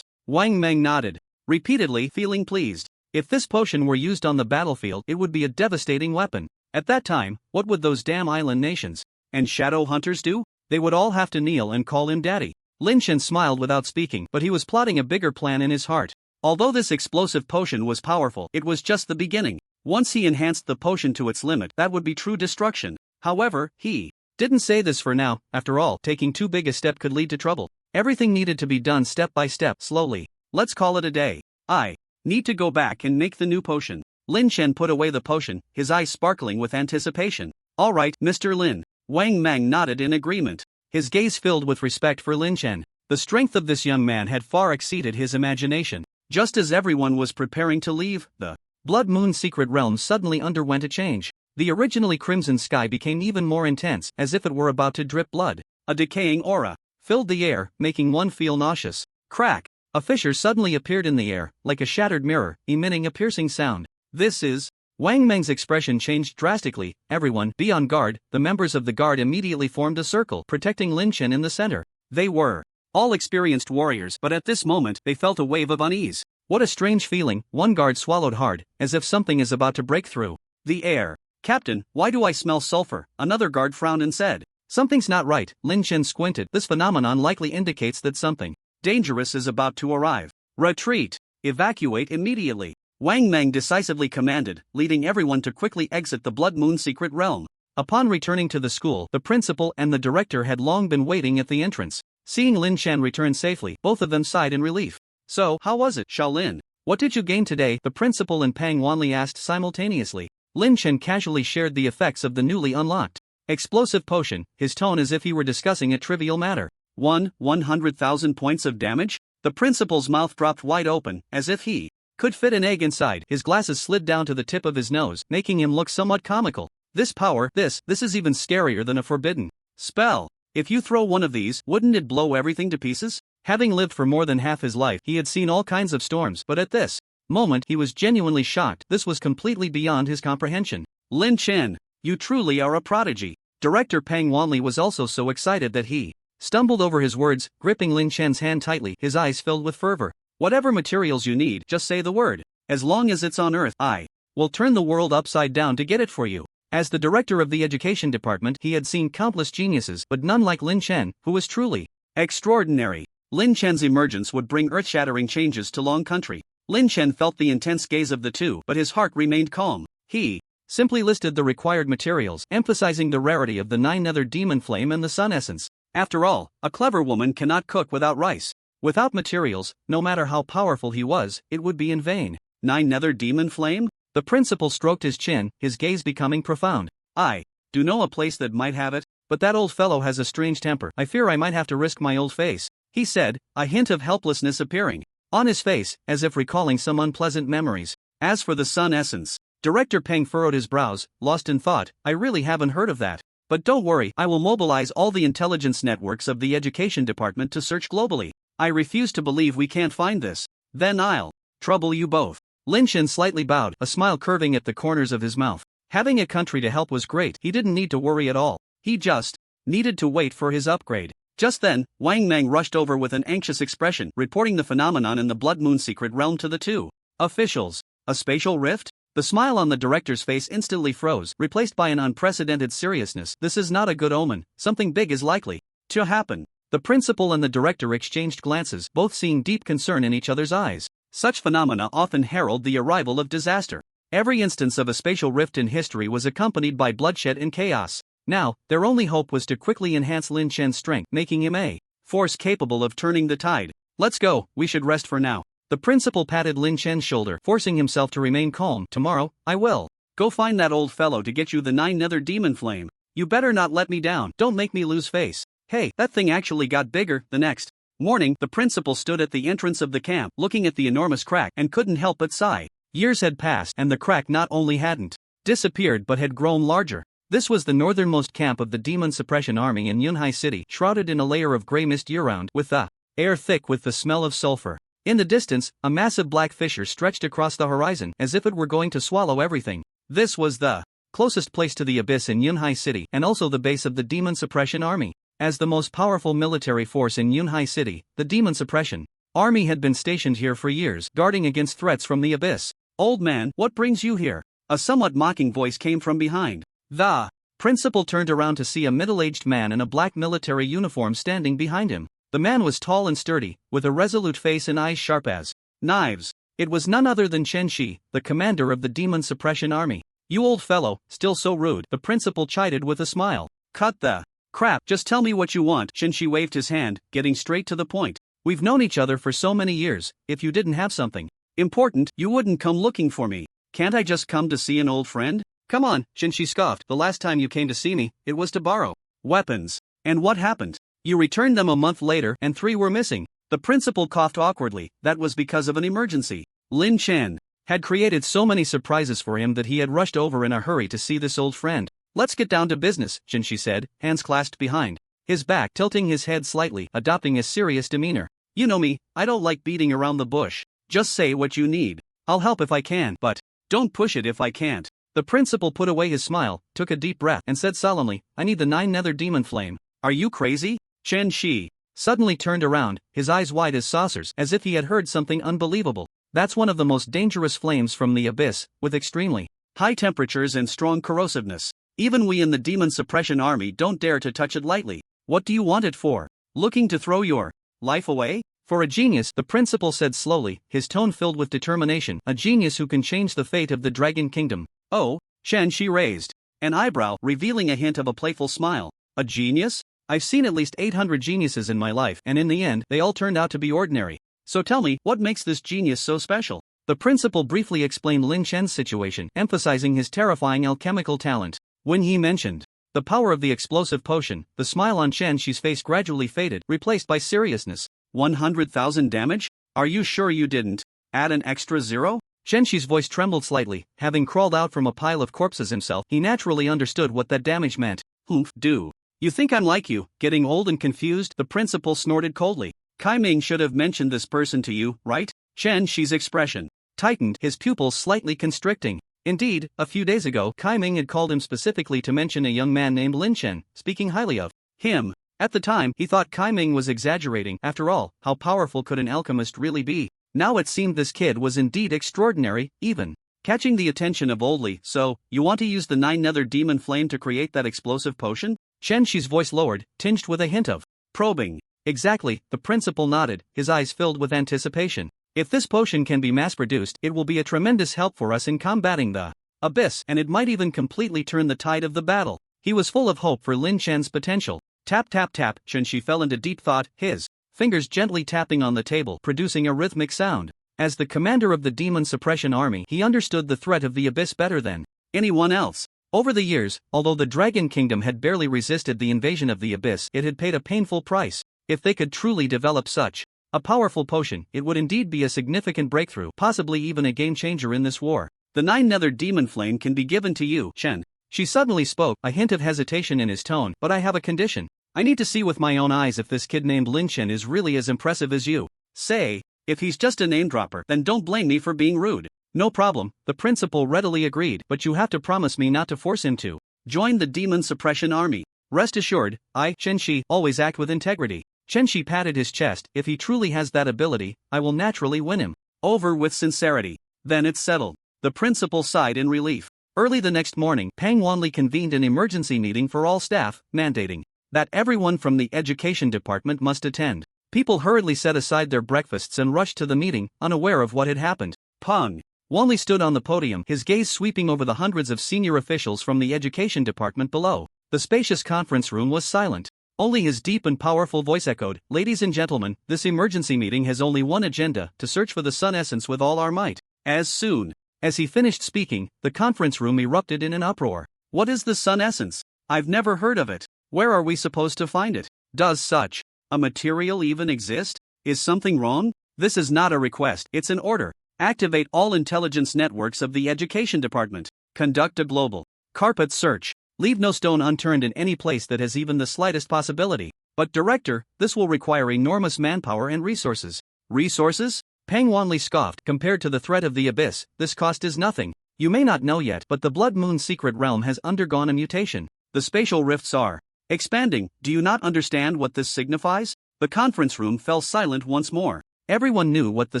Wang Mang nodded, repeatedly, feeling pleased. If this potion were used on the battlefield, it would be a devastating weapon. At that time, what would those damn island nations and shadow hunters do? They would all have to kneel and call him daddy. Lin Chen smiled without speaking, but he was plotting a bigger plan in his heart. Although this explosive potion was powerful, it was just the beginning. Once he enhanced the potion to its limit, that would be true destruction. However, he didn't say this for now. After all, taking too big a step could lead to trouble. Everything needed to be done step by step, slowly. Let's call it a day. I need to go back and make the new potion. Lin Chen put away the potion, his eyes sparkling with anticipation. All right, Mr. Lin. Wang Mang nodded in agreement, his gaze filled with respect for Lin Chen. The strength of this young man had far exceeded his imagination. Just as everyone was preparing to leave, the Blood Moon secret realm suddenly underwent a change. The originally crimson sky became even more intense, as if it were about to drip blood. A decaying aura filled the air, making one feel nauseous. Crack! A fissure suddenly appeared in the air, like a shattered mirror, emitting a piercing sound. This is... Wang Meng's expression changed drastically. Everyone, be on guard. The members of the guard immediately formed a circle, protecting Lin Chen in the center. They were all experienced warriors, but at this moment, they felt a wave of unease. What a strange feeling. One guard swallowed hard, as if something is about to break through the air. Captain, why do I smell sulfur? Another guard frowned and said. Something's not right. Lin Chen squinted. This phenomenon likely indicates that something dangerous is about to arrive. Retreat. Evacuate immediately. Wang Mang decisively commanded, leading everyone to quickly exit the Blood Moon secret realm. Upon returning to the school, the principal and the director had long been waiting at the entrance. Seeing Lin Chen return safely, both of them sighed in relief. So, how was it, Shaolin? What did you gain today? The principal and Pang Wanli asked simultaneously. Lin Chen casually shared the effects of the newly unlocked explosive potion, his tone as if he were discussing a trivial matter. 100,000 points of damage? The principal's mouth dropped wide open, as if he could fit an egg inside. His glasses slid down to the tip of his nose, making him look somewhat comical. This power, this is even scarier than a forbidden spell. If you throw one of these, wouldn't it blow everything to pieces? Having lived for more than half his life, he had seen all kinds of storms, but at this moment he was genuinely shocked. This was completely beyond his comprehension. Lin Chen, you truly are a prodigy. Director Pang Wanli was also so excited that he stumbled over his words, gripping Lin Chen's hand tightly, his eyes filled with fervor. Whatever materials you need, just say the word. As long as it's on Earth, I will turn the world upside down to get it for you. As the director of the education department, he had seen countless geniuses, but none like Lin Chen, who was truly extraordinary. Lin Chen's emergence would bring earth-shattering changes to Long Country. Lin Chen felt the intense gaze of the two, but his heart remained calm. He simply listed the required materials, emphasizing the rarity of the 9 nether demon flame and the sun essence. After all, a clever woman cannot cook without rice. Without materials, no matter how powerful he was, it would be in vain. 9 nether demon flame? The principal stroked his chin, his gaze becoming profound. I do know a place that might have it, but that old fellow has a strange temper. I fear I might have to risk my old face, he said, a hint of helplessness appearing on his face, as if recalling some unpleasant memories. As for the sun essence, Director Peng furrowed his brows, lost in thought. I really haven't heard of that. But don't worry, I will mobilize all the intelligence networks of the education department to search globally. I refuse to believe we can't find this. Then I'll trouble you both. Lin Chen slightly bowed, a smile curving at the corners of his mouth. Having a country to help was great. He didn't need to worry at all. He just needed to wait for his upgrade. Just then, Wang Mang rushed over with an anxious expression, reporting the phenomenon in the Blood Moon secret realm to the two officials. A spatial rift? The smile on the director's face instantly froze, replaced by an unprecedented seriousness. This is not a good omen, something big is likely to happen. The principal and the director exchanged glances, both seeing deep concern in each other's eyes. Such phenomena often herald the arrival of disaster. Every instance of a spatial rift in history was accompanied by bloodshed and chaos. Now, their only hope was to quickly enhance Lin Chen's strength, making him a force capable of turning the tide. Let's go, we should rest for now. The principal patted Lin Chen's shoulder, forcing himself to remain calm. Tomorrow, I will go find that old fellow to get you the 9 nether demon flame. You better not let me down, don't make me lose face. Hey, that thing actually got bigger. The next morning, the principal stood at the entrance of the camp, looking at the enormous crack, and couldn't help but sigh. Years had passed, and the crack not only hadn't disappeared but had grown larger. This was the northernmost camp of the Demon Suppression Army in Yunhai City, shrouded in a layer of gray mist year-round, with the air thick with the smell of sulfur. In the distance, a massive black fissure stretched across the horizon, as if it were going to swallow everything. This was the closest place to the abyss in Yunhai City, and also the base of the Demon Suppression Army. As the most powerful military force in Yunhai City, the Demon Suppression Army had been stationed here for years, guarding against threats from the abyss. Old man, what brings you here? A somewhat mocking voice came from behind. The principal turned around to see a middle-aged man in a black military uniform standing behind him. The man was tall and sturdy, with a resolute face and eyes sharp as knives. It was none other than Chen Shi, the commander of the Demon Suppression Army. You old fellow, still so rude, the principal chided with a smile. Cut the crap, just tell me what you want. Chen Shi waved his hand, getting straight to the point. We've known each other for so many years, if you didn't have something important, you wouldn't come looking for me. Can't I just come to see an old friend? Come on, Chen Shi scoffed. The last time you came to see me, it was to borrow weapons. And what happened? You returned them a month later and 3 were missing. The principal coughed awkwardly. That was because of an emergency. Lin Chen had created so many surprises for him that he had rushed over in a hurry to see this old friend. Let's get down to business, Chen Shi said, hands clasped behind his back, tilting his head slightly, adopting a serious demeanor. You know me, I don't like beating around the bush. Just say what you need. I'll help if I can, but don't push it if I can't. The principal put away his smile, took a deep breath, and said solemnly, I need the 9 nether demon flame. Are you crazy? Chen Shi suddenly turned around, his eyes wide as saucers, as if he had heard something unbelievable. That's one of the most dangerous flames from the abyss, with extremely high temperatures and strong corrosiveness. Even we in the Demon Suppression Army don't dare to touch it lightly. What do you want it for? Looking to throw your life away? For a genius, the principal said slowly, his tone filled with determination, a genius who can change the fate of the Dragon Kingdom. Oh, Chen Shi raised an eyebrow, revealing a hint of a playful smile. A genius? I've seen at least 800 geniuses in my life, and in the end, they all turned out to be ordinary. So tell me, what makes this genius so special? The principal briefly explained Lin Chen's situation, emphasizing his terrifying alchemical talent. When he mentioned the power of the explosive potion, the smile on Chen Shi's face gradually faded, replaced by seriousness. 100,000 damage? Are you sure you didn't add an extra 0? Chen Shi's voice trembled slightly. Having crawled out from a pile of corpses himself, he naturally understood what that damage meant. Humph, do you think I'm like you, getting old and confused? The principal snorted coldly. Kai Ming should have mentioned this person to you, right? Chen Shi's expression tightened, his pupils slightly constricting. Indeed, a few days ago, Kai Ming had called him specifically to mention a young man named Lin Chen, speaking highly of him. At the time, he thought Kai Ming was exaggerating. After all, how powerful could an alchemist really be? Now it seemed this kid was indeed extraordinary, even catching the attention of Oldly. So, you want to use the 9 nether demon flame to create that explosive potion? Chen Shi's voice lowered, tinged with a hint of probing. Exactly, the principal nodded, his eyes filled with anticipation. If this potion can be mass-produced, it will be a tremendous help for us in combating the abyss, and it might even completely turn the tide of the battle. He was full of hope for Lin Chen's potential. Tap tap tap, Chen Shi fell into deep thought, his fingers gently tapping on the table, producing a rhythmic sound. As the commander of the Demon Suppression Army, he understood the threat of the abyss better than anyone else. Over the years, although the Dragon Kingdom had barely resisted the invasion of the abyss, it had paid a painful price. If they could truly develop such a powerful potion, it would indeed be a significant breakthrough, possibly even a game-changer in this war. The 9 nether demon flame can be given to you, Chen. She suddenly spoke, a hint of hesitation in his tone, but I have a condition. I need to see with my own eyes if this kid named Lin Chen is really as impressive as you say. If he's just a name-dropper, then don't blame me for being rude. No problem, the principal readily agreed, but you have to promise me not to force him to join the Demon Suppression Army. Rest assured, Chen-Shi, always act with integrity. Chen-Shi patted his chest. If he truly has that ability, I will naturally win him. Over with sincerity. Then it's settled. The principal sighed in relief. Early the next morning, Pang Wanli convened an emergency meeting for all staff, mandating that everyone from the education department must attend. People hurriedly set aside their breakfasts and rushed to the meeting, unaware of what had happened. Pang Wanli stood on the podium, his gaze sweeping over the hundreds of senior officials from the education department below. The spacious conference room was silent. Only his deep and powerful voice echoed, "Ladies and gentlemen, this emergency meeting has only one agenda, to search for the sun essence with all our might." As soon as he finished speaking, the conference room erupted in an uproar. What is the sun essence? I've never heard of it. Where are we supposed to find it? Does such a material even exist? Is something wrong? This is not a request, it's an order. Activate all intelligence networks of the education department. Conduct a global carpet search. Leave no stone unturned in any place that has even the slightest possibility. But director, this will require enormous manpower and resources. Resources? Pang Wanli scoffed. Compared to the threat of the abyss, this cost is nothing. You may not know yet, but the Blood Moon secret realm has undergone a mutation. The spatial rifts are expanding. Do you not understand what this signifies? The conference room fell silent once more. Everyone knew what the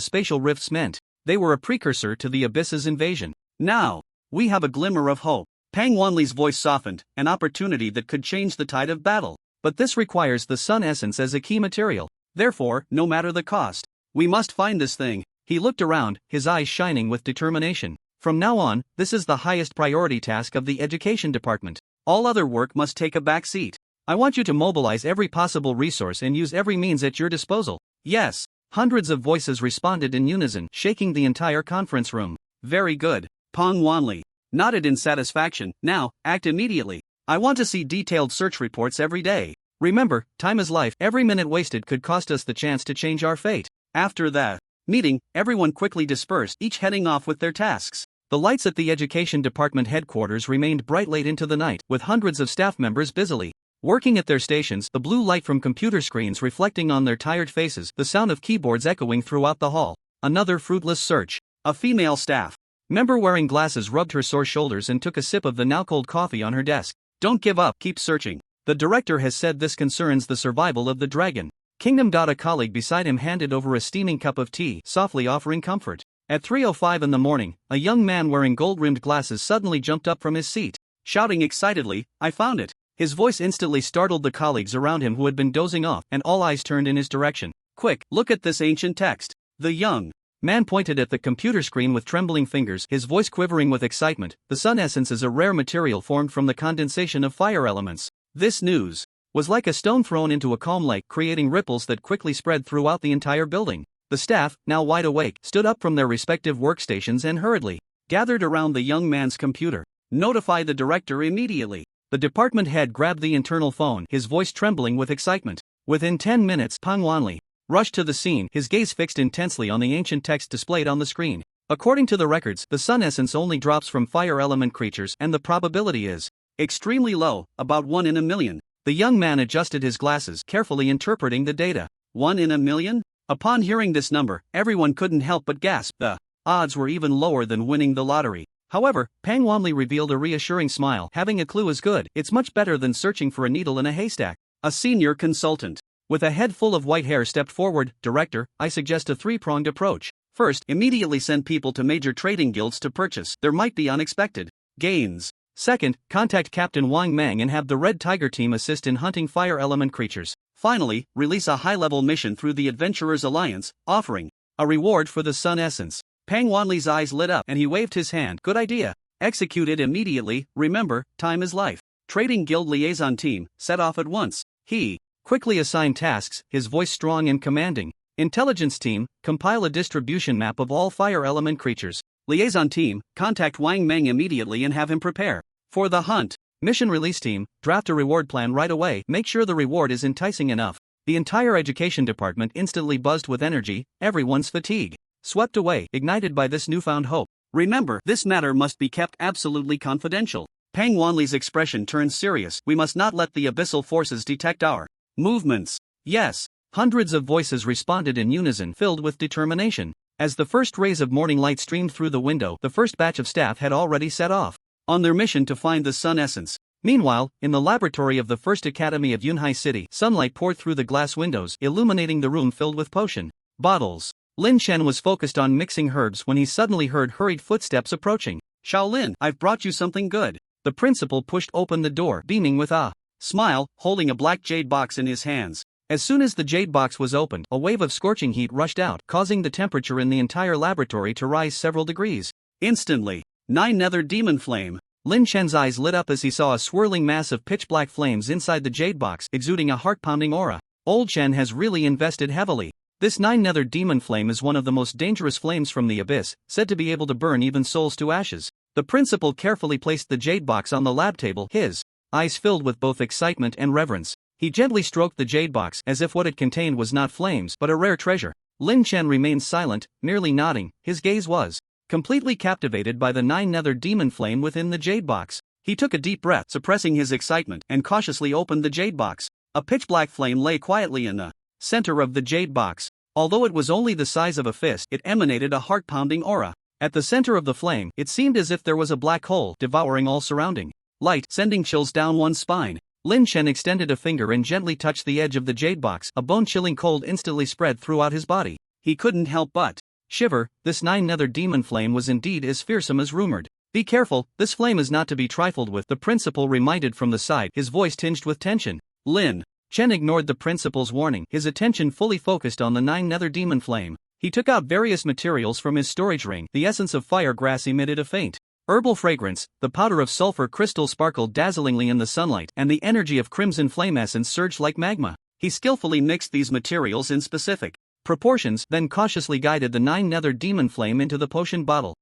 spatial rifts meant. They were a precursor to the abyss's invasion. Now, we have a glimmer of hope. Pang Wanli's voice softened, an opportunity that could change the tide of battle. But this requires the sun essence as a key material. Therefore, no matter the cost, we must find this thing. He looked around, his eyes shining with determination. From now on, this is the highest priority task of the education department. All other work must take a back seat. I want you to mobilize every possible resource and use every means at your disposal. Yes. Hundreds of voices responded in unison, shaking the entire conference room. Very good. Pang Wanli nodded in satisfaction. Now, act immediately. I want to see detailed search reports every day. Remember, time is life. Every minute wasted could cost us the chance to change our fate. After that meeting, everyone quickly dispersed, each heading off with their tasks. The lights at the education department headquarters remained bright late into the night, with hundreds of staff members busily working at their stations, the blue light from computer screens reflecting on their tired faces, the sound of keyboards echoing throughout the hall. Another fruitless search. A female staff member wearing glasses rubbed her sore shoulders and took a sip of the now cold coffee on her desk. Don't give up, keep searching. The director has said this concerns the survival of the dragon kingdom. A colleague beside him handed over a steaming cup of tea, softly offering comfort. At 3:05 in the morning, a young man wearing gold-rimmed glasses suddenly jumped up from his seat, shouting excitedly, "I found it!" His voice instantly startled the colleagues around him who had been dozing off, and all eyes turned in his direction. "Quick, look at this ancient text." The young man pointed at the computer screen with trembling fingers, his voice quivering with excitement. The sun essence is a rare material formed from the condensation of fire elements. This news was like a stone thrown into a calm lake, creating ripples that quickly spread throughout the entire building. The staff, now wide awake, stood up from their respective workstations and hurriedly gathered around the young man's computer. "Notify the director immediately." The department head grabbed the internal phone, his voice trembling with excitement. Within 10 minutes, Pang Wanli rushed to the scene, his gaze fixed intensely on the ancient text displayed on the screen. According to the records, the sun essence only drops from fire element creatures, and the probability is extremely low, about 1 in a million. The young man adjusted his glasses, carefully interpreting the data. 1 in a million? Upon hearing this number, everyone couldn't help but gasp. The odds were even lower than winning the lottery. However, Pang Wanli revealed a reassuring smile. Having a clue is good. It's much better than searching for a needle in a haystack. A senior consultant with a head full of white hair stepped forward. "Director, I suggest a three-pronged approach. First, immediately send people to major trading guilds to purchase. There might be unexpected gains. Second, contact Captain Wang Mang and have the Red Tiger team assist in hunting fire element creatures. Finally, release a high-level mission through the Adventurers Alliance, offering a reward for the sun essence." Pang Wanli's eyes lit up and he waved his hand. "Good idea. Execute it immediately. Remember, time is life." Trading Guild Liaison Team set off at once. He quickly assigned tasks, his voice strong and commanding. Intelligence Team, compile a distribution map of all fire element creatures. Liaison Team, contact Wang Meng immediately and have him prepare for the hunt. Mission Release Team, draft a reward plan right away. Make sure the reward is enticing enough. The entire education department instantly buzzed with energy, everyone's fatigue swept away, ignited by this newfound hope. "Remember, this matter must be kept absolutely confidential." Pang Wanli's expression turned serious. "We must not let the abyssal forces detect our movements." "Yes." Hundreds of voices responded in unison, filled with determination. As the first rays of morning light streamed through the window, the first batch of staff had already set off on their mission to find the sun essence. Meanwhile, in the laboratory of the First Academy of Yunhai City, sunlight poured through the glass windows, illuminating the room filled with potion bottles. Lin Chen was focused on mixing herbs when he suddenly heard hurried footsteps approaching. Shaolin, I've brought you something good. The principal pushed open the door, beaming with a smile, holding a black jade box in his hands. As soon as the jade box was opened, a wave of scorching heat rushed out, causing the temperature in the entire laboratory to rise several degrees. Instantly, 9 nether demon flame. Lin Chen's eyes lit up as he saw a swirling mass of pitch-black flames inside the jade box, exuding a heart-pounding aura. Old Chen has really invested heavily. This 9 nether demon flame is one of the most dangerous flames from the abyss, said to be able to burn even souls to ashes. The principal carefully placed the jade box on the lab table, his eyes filled with both excitement and reverence. He gently stroked the jade box as if what it contained was not flames but a rare treasure. Lin Chen remained silent, merely nodding. His gaze was completely captivated by the 9 nether demon flame within the jade box. He took a deep breath, suppressing his excitement, and cautiously opened the jade box. A pitch-black flame lay quietly in the center of the jade box. Although it was only the size of a fist, it emanated a heart-pounding aura. At the center of the flame, it seemed as if there was a black hole devouring all surrounding light, sending chills down one's spine. Lin Chen extended a finger and gently touched the edge of the jade box. A bone-chilling cold instantly spread throughout his body. He couldn't help but shiver. This 9 nether demon flame was indeed as fearsome as rumored. Be careful, this flame is not to be trifled with, the principal reminded from the side, his voice tinged with tension. Lin Chen ignored the principal's warning, his attention fully focused on the 9 nether demon flame. He took out various materials from his storage ring. The essence of fire grass emitted a faint herbal fragrance, the powder of sulfur crystal sparkled dazzlingly in the sunlight, and the energy of crimson flame essence surged like magma. He skillfully mixed these materials in specific proportions, then cautiously guided the 9 nether demon flame into the potion bottle.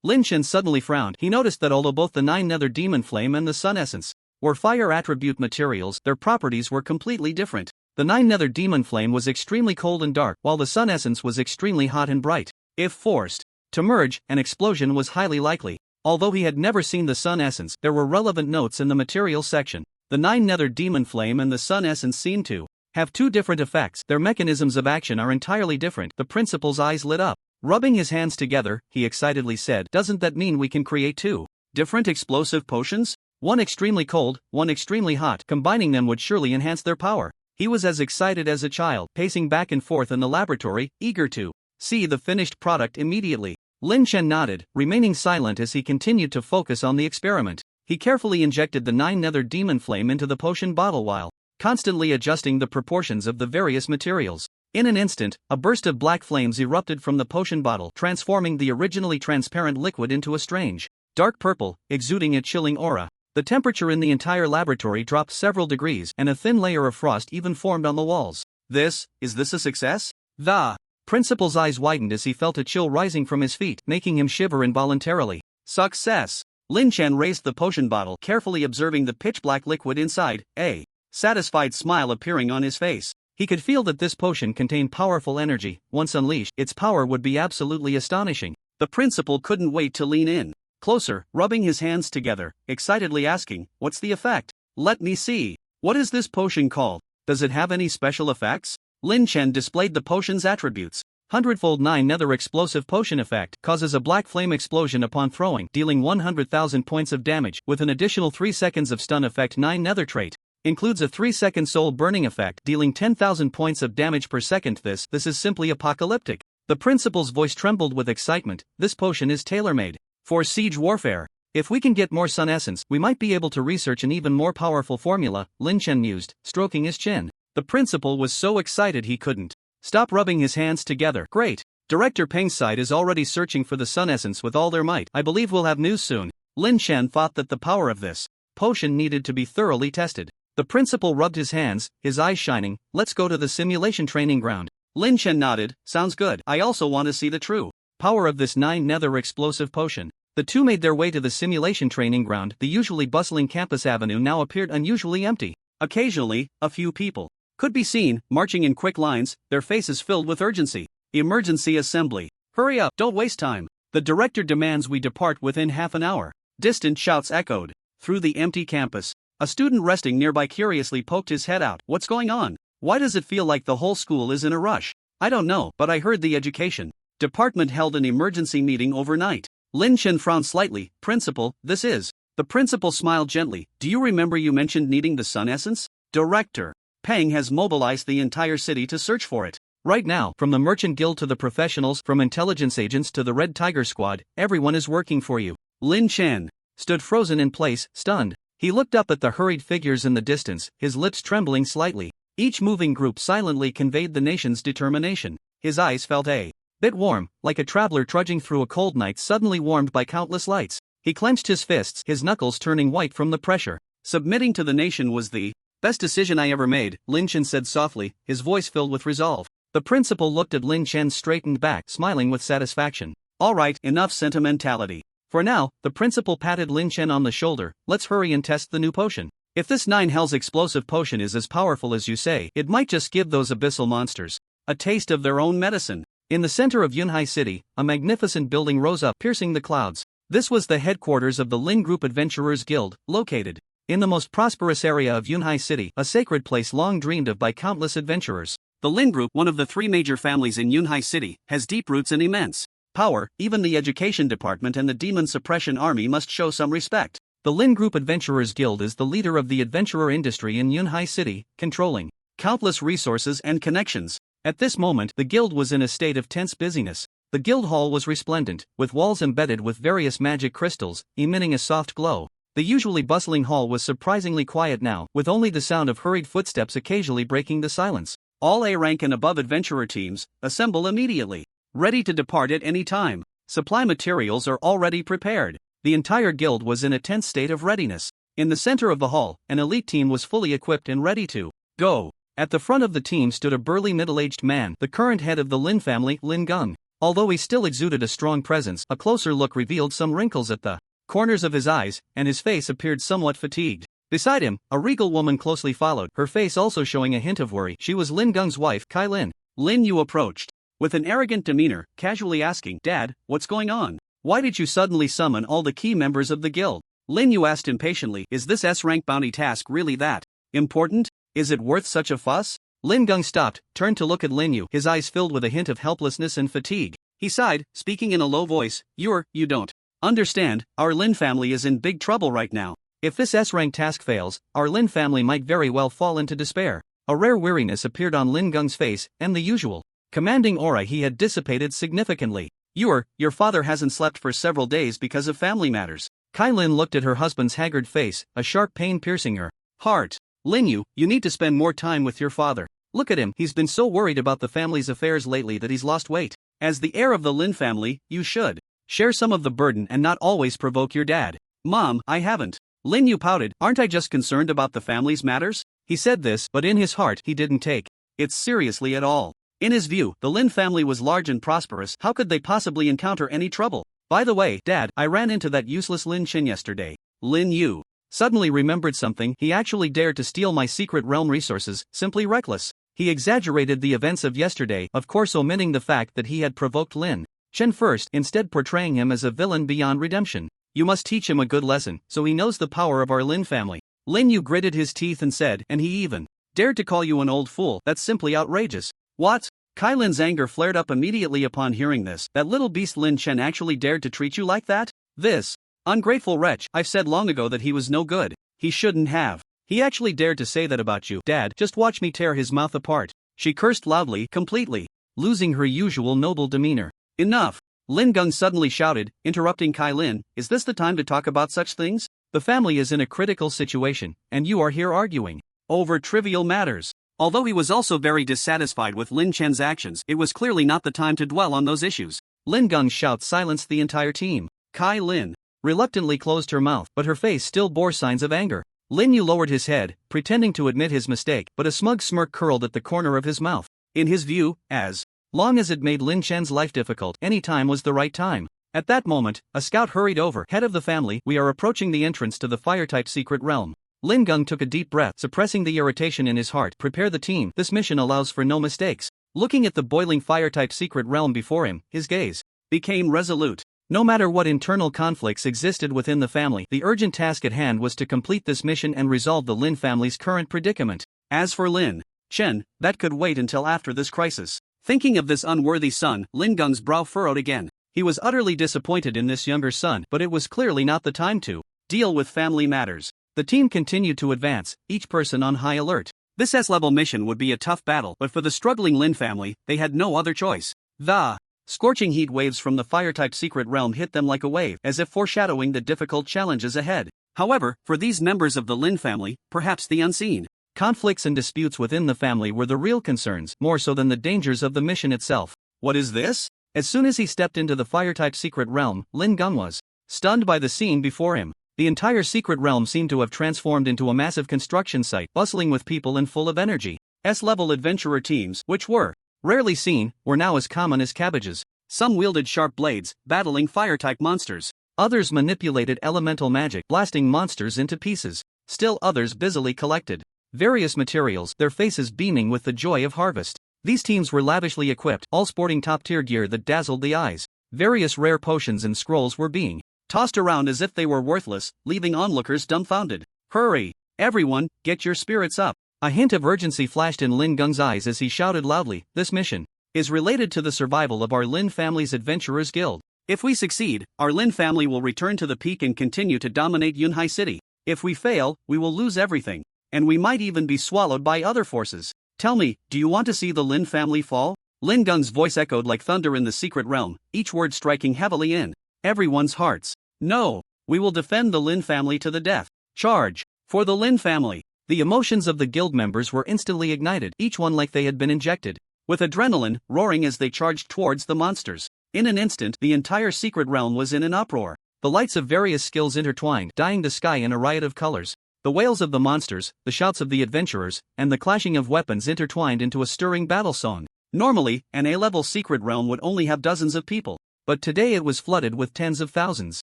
Lin Chen suddenly frowned. He noticed that although both the 9 nether demon flame and the sun essence were fire attribute materials, their properties were completely different. The 9 nether demon flame was extremely cold and dark, while the sun essence was extremely hot and bright. If forced to merge, an explosion was highly likely. Although he had never seen the sun essence, there were relevant notes in the materials section. The 9 nether demon flame and the sun essence seem to have two different effects. Their mechanisms of action are entirely different. The principal's eyes lit up. Rubbing his hands together, he excitedly said, "Doesn't that mean we can create two different explosive potions? One extremely cold, one extremely hot. Combining them would surely enhance their power." He was as excited as a child, pacing back and forth in the laboratory, eager to see the finished product immediately. Lin Chen nodded, remaining silent as he continued to focus on the experiment. He carefully injected the 9 nether demon flame into the potion bottle while constantly adjusting the proportions of the various materials. In an instant, a burst of black flames erupted from the potion bottle, transforming the originally transparent liquid into a strange, dark purple, exuding a chilling aura. The temperature in the entire laboratory dropped several degrees, and a thin layer of frost even formed on the walls. Is this a success? The principal's eyes widened as he felt a chill rising from his feet, making him shiver involuntarily. Success! Lin Chen raised the potion bottle, carefully observing the pitch-black liquid inside, a satisfied smile appearing on his face. He could feel that this potion contained powerful energy. Once unleashed, its power would be absolutely astonishing. The principal couldn't wait to lean in closer, rubbing his hands together, excitedly asking, "What's the effect? Let me see. What is this potion called? Does it have any special effects?" Lin Chen displayed the potion's attributes. 100-fold 9 nether explosive potion effect causes a black flame explosion upon throwing, dealing 100,000 points of damage, with an additional 3 seconds of stun effect. 9 nether trait includes a 3-second soul burning effect, dealing 10,000 points of damage per second. This is simply apocalyptic. The principal's voice trembled with excitement. This potion is tailor-made for siege warfare. If we can get more sun essence, we might be able to research an even more powerful formula, Lin Chen mused, stroking his chin. The principal was so excited he couldn't stop rubbing his hands together. Great! Director Peng's side is already searching for the sun essence with all their might. I believe we'll have news soon. Lin Chen thought that the power of this potion needed to be thoroughly tested. The principal rubbed his hands, his eyes shining. "Let's go to the simulation training ground." Lin Chen nodded. "Sounds good. I also want to see the true power of this 9 nether explosive potion." The two made their way to the simulation training ground. The usually bustling campus avenue now appeared unusually empty. Occasionally, a few people could be seen, marching in quick lines, their faces filled with urgency. "Emergency assembly. Hurry up, don't waste time. The director demands we depart within half an hour." Distant shouts echoed through the empty campus. A student resting nearby curiously poked his head out. "What's going on? Why does it feel like the whole school is in a rush?" "I don't know, but I heard the education department held an emergency meeting overnight." Lin Chen frowned slightly. "Principal, this is The principal smiled gently. Do you remember you mentioned needing the sun essence? Director Peng has mobilized the entire city to search for it. Right now, from the Merchant Guild to the professionals, from intelligence agents to the Red Tiger Squad, everyone is working for you. Lin Chen stood frozen in place, stunned. He looked up at the hurried figures in the distance, his lips trembling slightly. Each moving group silently conveyed the nation's determination. His eyes felt a bit warm, like a traveler trudging through a cold night suddenly warmed by countless lights. He clenched his fists, his knuckles turning white from the pressure. Submitting to the nation was the best decision I ever made, Lin Chen said softly, his voice filled with resolve. The principal looked at Lin Chen's straightened back, smiling with satisfaction. All right, enough sentimentality. For now, the principal patted Lin Chen on the shoulder. Let's hurry and test the new potion. If this 9 Hells explosive potion is as powerful as you say, it might just give those abyssal monsters a taste of their own medicine. In the center of Yunhai City, a magnificent building rose up, piercing the clouds. This was the headquarters of the Lin Group Adventurers Guild, located in the most prosperous area of Yunhai City, a sacred place long dreamed of by countless adventurers. The Lin Group, one of the 3 major families in Yunhai City, has deep roots and immense power. Even the education department and the demon suppression army must show some respect. The Lin Group Adventurers Guild is the leader of the adventurer industry in Yunhai City, controlling countless resources and connections. At this moment, the guild was in a state of tense busyness. The guild hall was resplendent, with walls embedded with various magic crystals, emitting a soft glow. The usually bustling hall was surprisingly quiet now, with only the sound of hurried footsteps occasionally breaking the silence. All A rank and above adventurer teams, assemble immediately. Ready to depart at any time. Supply materials are already prepared. The entire guild was in a tense state of readiness. In the center of the hall, an elite team was fully equipped and ready to go. At the front of the team stood a burly middle-aged man, the current head of the Lin family, Lin Gung. Although he still exuded a strong presence, a closer look revealed some wrinkles at the corners of his eyes, and his face appeared somewhat fatigued. Beside him, a regal woman closely followed, her face also showing a hint of worry. She was Lin Gung's wife, Kai Lin. Lin Yu approached with an arrogant demeanor, casually asking, Dad, what's going on? Why did you suddenly summon all the key members of the guild? Lin Yu asked impatiently, is this S-rank bounty task really that important? Is it worth such a fuss? Lin Gung stopped, turned to look at Lin Yu, his eyes filled with a hint of helplessness and fatigue. He sighed, speaking in a low voice, you don't understand, our Lin family is in big trouble right now. If this S-rank task fails, our Lin family might very well fall into despair. A rare weariness appeared on Lin Gung's face, and the usual commanding aura he had dissipated significantly. Your father hasn't slept for several days because of family matters. Kai Lin looked at her husband's haggard face, a sharp pain piercing her heart. Lin Yu, you need to spend more time with your father. Look at him, he's been so worried about the family's affairs lately that he's lost weight. As the heir of the Lin family, you should share some of the burden and not always provoke your dad. Mom, I haven't. Lin Yu pouted, aren't I just concerned about the family's matters? He said this, but in his heart he didn't take it seriously at all. In his view, the Lin family was large and prosperous, how could they possibly encounter any trouble? By the way, Dad, I ran into that useless Lin Chen yesterday. Lin Yu suddenly remembered something, he actually dared to steal my secret realm resources, simply reckless. He exaggerated the events of yesterday, of course omitting the fact that he had provoked Lin Chen first, instead portraying him as a villain beyond redemption. You must teach him a good lesson, so he knows the power of our Lin family. Lin Yu gritted his teeth and said, and he even dared to call you an old fool, that's simply outrageous. What? Kai Lin's anger flared up immediately upon hearing this, that little beast Lin Chen actually dared to treat you like that? This ungrateful wretch, I've said long ago that he was no good. He shouldn't have. He actually dared to say that about you. Dad, just watch me tear his mouth apart. She cursed loudly, completely losing her usual noble demeanor. Enough! Lin Gung suddenly shouted, interrupting Kai Lin, is this the time to talk about such things? The family is in a critical situation, and you are here arguing over trivial matters. Although he was also very dissatisfied with Lin Chen's actions, it was clearly not the time to dwell on those issues. Lin Gung's shout silenced the entire team. Kai Lin reluctantly closed her mouth, but her face still bore signs of anger. Lin Yu lowered his head, pretending to admit his mistake, but a smug smirk curled at the corner of his mouth. In his view, as long as it made Lin Chen's life difficult, any time was the right time. At that moment, a scout hurried over. Head of the family, we are approaching the entrance to the fire-type secret realm. Lin Gung took a deep breath, suppressing the irritation in his heart. Prepare the team, this mission allows for no mistakes. Looking at the boiling fire-type secret realm before him, his gaze became resolute. No matter what internal conflicts existed within the family, the urgent task at hand was to complete this mission and resolve the Lin family's current predicament. As for Lin Chen, that could wait until after this crisis. Thinking of this unworthy son, Lin Gung's brow furrowed again. He was utterly disappointed in this younger son, but it was clearly not the time to Deal with family matters. The team continued to advance, each person on high alert. This S-level mission would be a tough battle, but for the struggling Lin family, they had no other choice. The scorching heat waves from the fire-type secret realm hit them like a wave, as if foreshadowing the difficult challenges ahead. However, for these members of the Lin family, perhaps the unseen conflicts and disputes within the family were the real concerns, more so than the dangers of the mission itself. What is this? As soon as he stepped into the fire-type secret realm, Lin Gung was stunned by the scene before him. The entire secret realm seemed to have transformed into a massive construction site, bustling with people and full of energy. S-level adventurer teams, which were rarely seen, were now as common as cabbages. Some wielded sharp blades, battling fire-type monsters. Others manipulated elemental magic, blasting monsters into pieces. Still others busily collected various materials, their faces beaming with the joy of harvest. These teams were lavishly equipped, all sporting top-tier gear that dazzled the eyes. Various rare potions and scrolls were being tossed around as if they were worthless, leaving onlookers dumbfounded. Hurry! Everyone, get your spirits up! A hint of urgency flashed in Lin Gung's eyes as he shouted loudly, "This mission is related to the survival of our Lin family's Adventurers Guild. If we succeed, our Lin family will return to the peak and continue to dominate Yunhai City. If we fail, we will lose everything. And we might even be swallowed by other forces. Tell me, do you want to see the Lin family fall?" Lin Gung's voice echoed like thunder in the secret realm, each word striking heavily in everyone's hearts. "No, we will defend the Lin family to the death. Charge! For the Lin family!" The emotions of the guild members were instantly ignited, each one like they had been injected with adrenaline, roaring as they charged towards the monsters. In an instant, the entire secret realm was in an uproar. The lights of various skills intertwined, dyeing the sky in a riot of colors. The wails of the monsters, the shouts of the adventurers, and the clashing of weapons intertwined into a stirring battle song. Normally, an A-level secret realm would only have dozens of people, but today it was flooded with tens of thousands.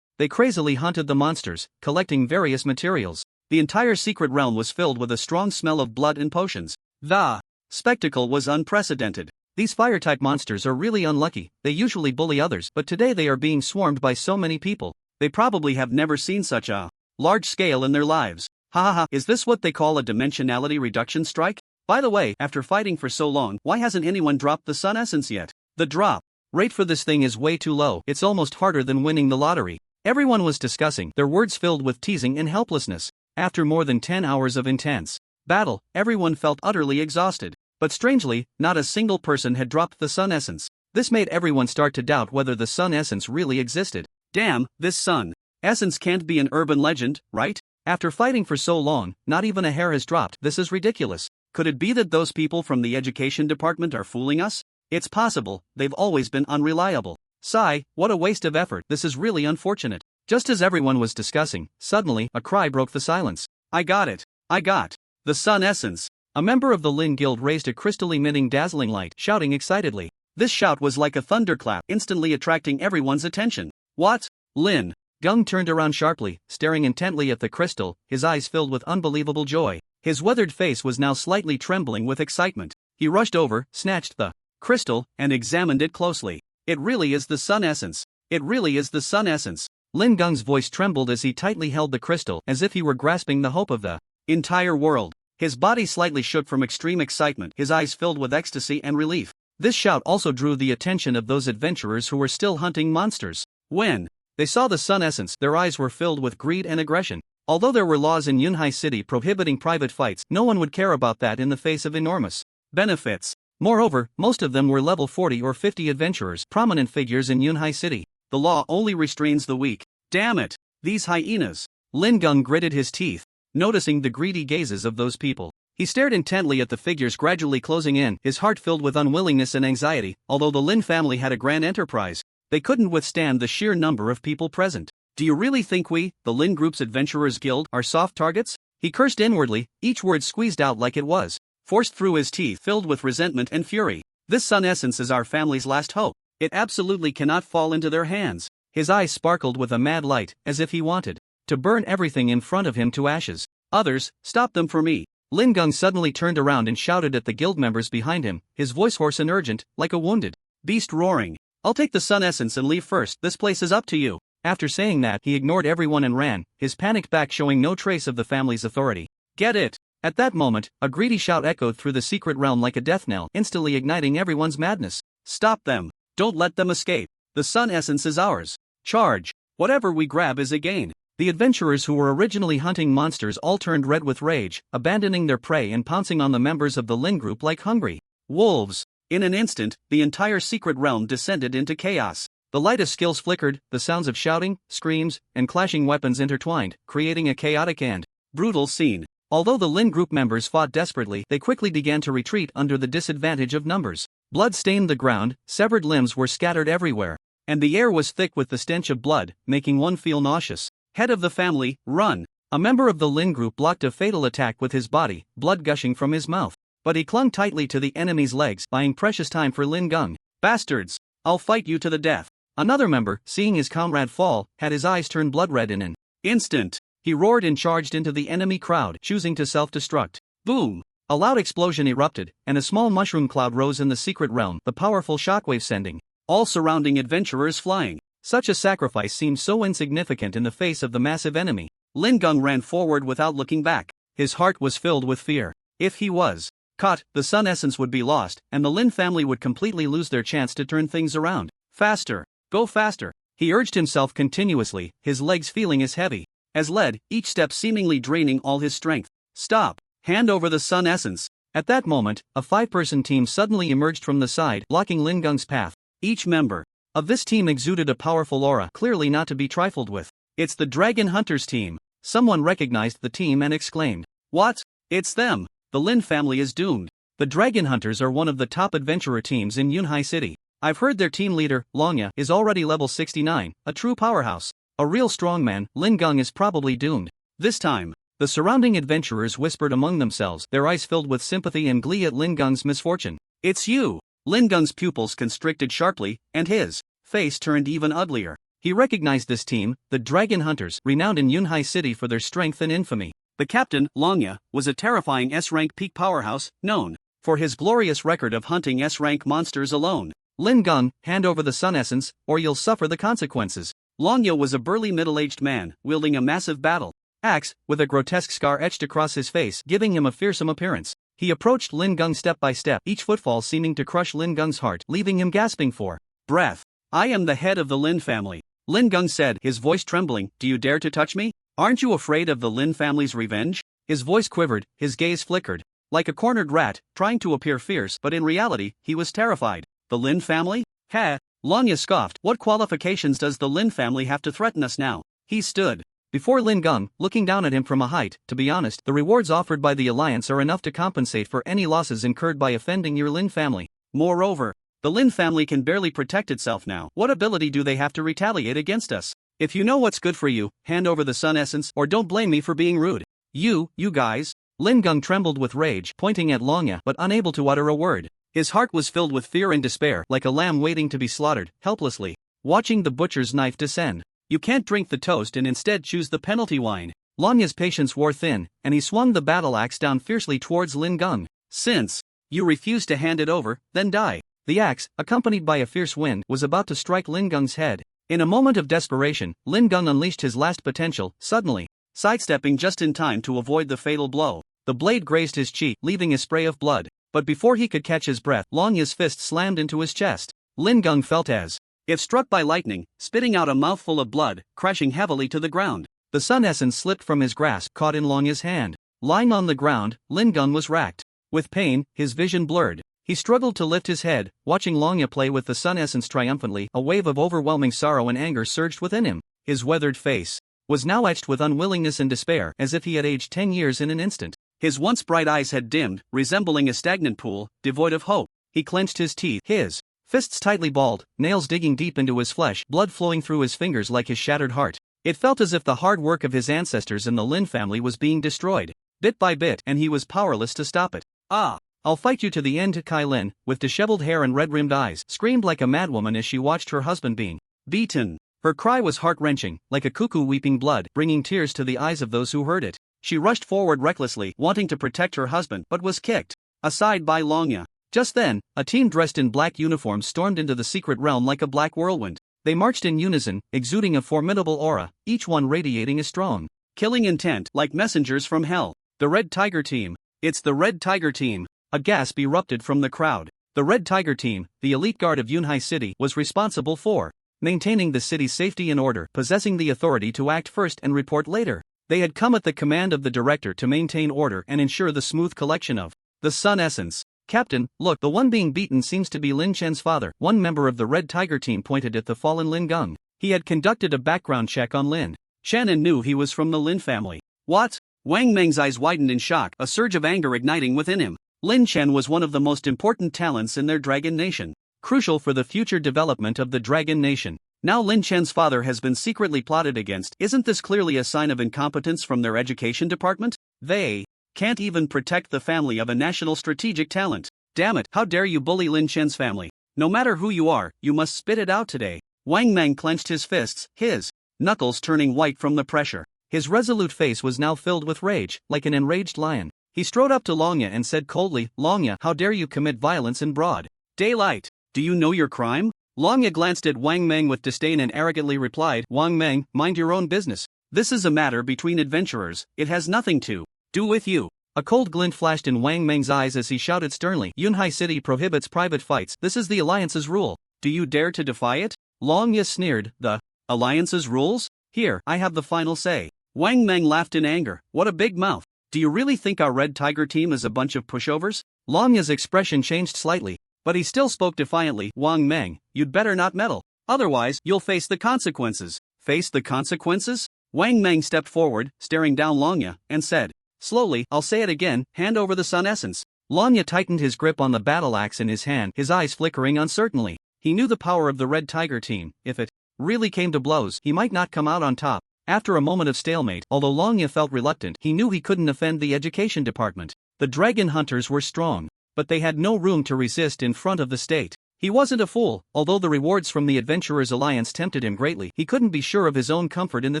They crazily hunted the monsters, collecting various materials. The entire secret realm was filled with a strong smell of blood and potions. The spectacle was unprecedented. These fire-type monsters are really unlucky. They usually bully others, but today they are being swarmed by so many people. They probably have never seen such a large scale in their lives. Ha ha ha, is this what they call a dimensionality reduction strike? By the way, after fighting for so long, why hasn't anyone dropped the Sun Essence yet? The drop rate for this thing is way too low. It's almost harder than winning the lottery. Everyone was discussing, their words filled with teasing and helplessness. After more than 10 hours of intense battle, everyone felt utterly exhausted. But strangely, not a single person had dropped the Sun Essence. This made everyone start to doubt whether the Sun Essence really existed. Damn, this Sun Essence can't be an urban legend, right? After fighting for so long, not even a hair has dropped. This is ridiculous. Could it be that those people from the education department are fooling us? It's possible, they've always been unreliable. Sigh, what a waste of effort. This is really unfortunate. Just as everyone was discussing, suddenly, a cry broke the silence. I got it. I got the Sun Essence. A member of the Lin Guild raised a crystal-emitting dazzling light, shouting excitedly. This shout was like a thunderclap, instantly attracting everyone's attention. What? Lin Gung turned around sharply, staring intently at the crystal, his eyes filled with unbelievable joy. His weathered face was now slightly trembling with excitement. He rushed over, snatched the crystal, and examined it closely. It really is the Sun Essence. It really is the Sun Essence. Lin Gung's voice trembled as he tightly held the crystal, as if he were grasping the hope of the entire world. His body slightly shook from extreme excitement, his eyes filled with ecstasy and relief. This shout also drew the attention of those adventurers who were still hunting monsters. When they saw the Sun Essence, their eyes were filled with greed and aggression. Although there were laws in Yunhai City prohibiting private fights, no one would care about that in the face of enormous benefits. Moreover, most of them were level 40 or 50 adventurers, prominent figures in Yunhai City. The law only restrains the weak. Damn it! These hyenas! Lin Gung gritted his teeth, noticing the greedy gazes of those people. He stared intently at the figures gradually closing in, his heart filled with unwillingness and anxiety. Although the Lin family had a grand enterprise, they couldn't withstand the sheer number of people present. Do you really think we, the Lin Group's Adventurers Guild, are soft targets? He cursed inwardly, each word squeezed out like it was forced through his teeth, filled with resentment and fury. This Sun Essence is our family's last hope. It absolutely cannot fall into their hands. His eyes sparkled with a mad light, as if he wanted to burn everything in front of him to ashes. Others, stop them for me. Lin Gung suddenly turned around and shouted at the guild members behind him, his voice hoarse and urgent, like a wounded beast roaring. I'll take the Sun Essence and leave first. This place is up to you. After saying that, he ignored everyone and ran, his panicked back showing no trace of the family's authority. Get it! At that moment, a greedy shout echoed through the secret realm like a death knell, instantly igniting everyone's madness. Stop them! Don't let them escape! The Sun Essence is ours! Charge! Whatever we grab is a gain! The adventurers who were originally hunting monsters all turned red with rage, abandoning their prey and pouncing on the members of the Lin group like hungry wolves. In an instant, the entire secret realm descended into chaos. The light of skills flickered, the sounds of shouting, screams, and clashing weapons intertwined, creating a chaotic and brutal scene. Although the Lin group members fought desperately, they quickly began to retreat under the disadvantage of numbers. Blood stained the ground, severed limbs were scattered everywhere, and the air was thick with the stench of blood, making one feel nauseous. Head of the family, run! A member of the Lin group blocked a fatal attack with his body, blood gushing from his mouth. But he clung tightly to the enemy's legs, buying precious time for Lin Gung. Bastards! I'll fight you to the death. Another member, seeing his comrade fall, had his eyes turn blood red in an instant. He roared and charged into the enemy crowd, choosing to self-destruct. Boom! A loud explosion erupted, and a small mushroom cloud rose in the secret realm, the powerful shockwave sending all surrounding adventurers flying. Such a sacrifice seemed so insignificant in the face of the massive enemy. Lin Gung ran forward without looking back. His heart was filled with fear. If he was caught, the Sun Essence would be lost, and the Lin family would completely lose their chance to turn things around. Faster! Go faster! He urged himself continuously, his legs feeling as heavy as lead, each step seemingly draining all his strength. Stop! Hand over the Sun Essence! At that moment, a 5-person team suddenly emerged from the side, blocking Lin Gung's path. Each member of this team exuded a powerful aura, clearly not to be trifled with. It's the Dragon Hunters team. Someone recognized the team and exclaimed, "What? It's them! The Lin family is doomed." The Dragon Hunters are one of the top adventurer teams in Yunhai City. I've heard their team leader, Longya, is already level 69, a true powerhouse. A real strongman. Lin Gung is probably doomed. This time, the surrounding adventurers whispered among themselves, their eyes filled with sympathy and glee at Lin Gung's misfortune. It's you! Lin Gung's pupils constricted sharply, and his face turned even uglier. He recognized this team, the Dragon Hunters, renowned in Yunhai City for their strength and infamy. The captain, Longya, was a terrifying S-rank peak powerhouse, known for his glorious record of hunting S-rank monsters alone. Lin Gung, hand over the Sun Essence, or you'll suffer the consequences. Longya was a burly middle-aged man, wielding a massive battle axe, with a grotesque scar etched across his face, giving him a fearsome appearance. He approached Lin Gung step by step, each footfall seeming to crush Lin Gung's heart, leaving him gasping for breath. I am the head of the Lin family, Lin Gung said, his voice trembling. Do you dare to touch me? Aren't you afraid of the Lin family's revenge? His voice quivered, his gaze flickered. Like a cornered rat, trying to appear fierce, but in reality, he was terrified. The Lin family? Ha! Longya scoffed. What qualifications does the Lin family have to threaten us now? He stood before Lin Gung, looking down at him from a height. To be honest, the rewards offered by the Alliance are enough to compensate for any losses incurred by offending your Lin family. Moreover, the Lin family can barely protect itself now. What ability do they have to retaliate against us? If you know what's good for you, hand over the Sun Essence, or don't blame me for being rude. You guys. Lin Gung trembled with rage, pointing at Longya, but unable to utter a word. His heart was filled with fear and despair, like a lamb waiting to be slaughtered, helplessly watching the butcher's knife descend. You can't drink the toast and instead choose the penalty wine. Longya's patience wore thin, and he swung the battle axe down fiercely towards Lin Gung. Since you refuse to hand it over, then die. The axe, accompanied by a fierce wind, was about to strike Lin Gung's head. In a moment of desperation, Lin Gung unleashed his last potential, suddenly sidestepping just in time to avoid the fatal blow. The blade grazed his cheek, leaving a spray of blood. But before he could catch his breath, Longya's fist slammed into his chest. Lin Gung felt as if struck by lightning, spitting out a mouthful of blood, crashing heavily to the ground. The Sun Essence slipped from his grasp, caught in Longya's hand. Lying on the ground, Lin Gung was racked with pain, his vision blurred. He struggled to lift his head, watching Longya play with the Sun Essence triumphantly. A wave of overwhelming sorrow and anger surged within him. His weathered face was now etched with unwillingness and despair, as if he had aged 10 years in an instant. His once bright eyes had dimmed, resembling a stagnant pool, devoid of hope. He clenched his teeth, his fists tightly balled, nails digging deep into his flesh, blood flowing through his fingers like his shattered heart. It felt as if the hard work of his ancestors and the Lin family was being destroyed, bit by bit, and he was powerless to stop it. Ah! I'll fight you to the end. Kai Lin, with disheveled hair and red-rimmed eyes, screamed like a madwoman as she watched her husband being beaten. Her cry was heart-wrenching, like a cuckoo weeping blood, bringing tears to the eyes of those who heard it. She rushed forward recklessly, wanting to protect her husband, but was kicked aside by Longya. Just then, a team dressed in black uniforms stormed into the secret realm like a black whirlwind. They marched in unison, exuding a formidable aura, each one radiating a strong killing intent, like messengers from hell. The Red Tiger Team. It's the Red Tiger Team. A gasp erupted from the crowd. The Red Tiger Team, the elite guard of Yunhai City, was responsible for maintaining the city's safety and order, possessing the authority to act first and report later. They had come at the command of the director to maintain order and ensure the smooth collection of the Sun Essence. Captain, look, the one being beaten seems to be Lin Chen's father. One member of the Red Tiger team pointed at the fallen Lin Gung. He had conducted a background check on Lin Chen and knew he was from the Lin family. What? Wang Meng's eyes widened in shock, a surge of anger igniting within him. Lin Chen was one of the most important talents in their Dragon Nation, crucial for the future development of the Dragon Nation. Now Lin Chen's father has been secretly plotted against. Isn't this clearly a sign of incompetence from their education department? They can't even protect the family of a national strategic talent. Damn it, how dare you bully Lin Chen's family? No matter who you are, you must spit it out today. Wang Meng clenched his fists, his knuckles turning white from the pressure. His resolute face was now filled with rage, like an enraged lion. He strode up to Longya and said coldly, Longya, how dare you commit violence in broad daylight? Do you know your crime? Longya glanced at Wang Meng with disdain and arrogantly replied, Wang Meng, mind your own business. This is a matter between adventurers, it has nothing to do with you. A cold glint flashed in Wang Meng's eyes as he shouted sternly, Yunhai City prohibits private fights, this is the Alliance's rule. Do you dare to defy it? Longya sneered, the Alliance's rules? Here, I have the final say. Wang Meng laughed in anger, what a big mouth. Do you really think our Red Tiger team is a bunch of pushovers? Longya's expression changed slightly, but he still spoke defiantly, Wang Meng, you'd better not meddle. Otherwise, you'll face the consequences. Face the consequences? Wang Meng stepped forward, staring down Longya, and said, slowly, I'll say it again, hand over the Sun Essence. Longya tightened his grip on the battle axe in his hand, his eyes flickering uncertainly. He knew the power of the Red Tiger team. If it really came to blows, he might not come out on top. After a moment of stalemate, although Longya felt reluctant, he knew he couldn't offend the education department. The dragon hunters were strong, but they had no room to resist in front of the state. He wasn't a fool, although the rewards from the Adventurers Alliance tempted him greatly, he couldn't be sure of his own comfort in the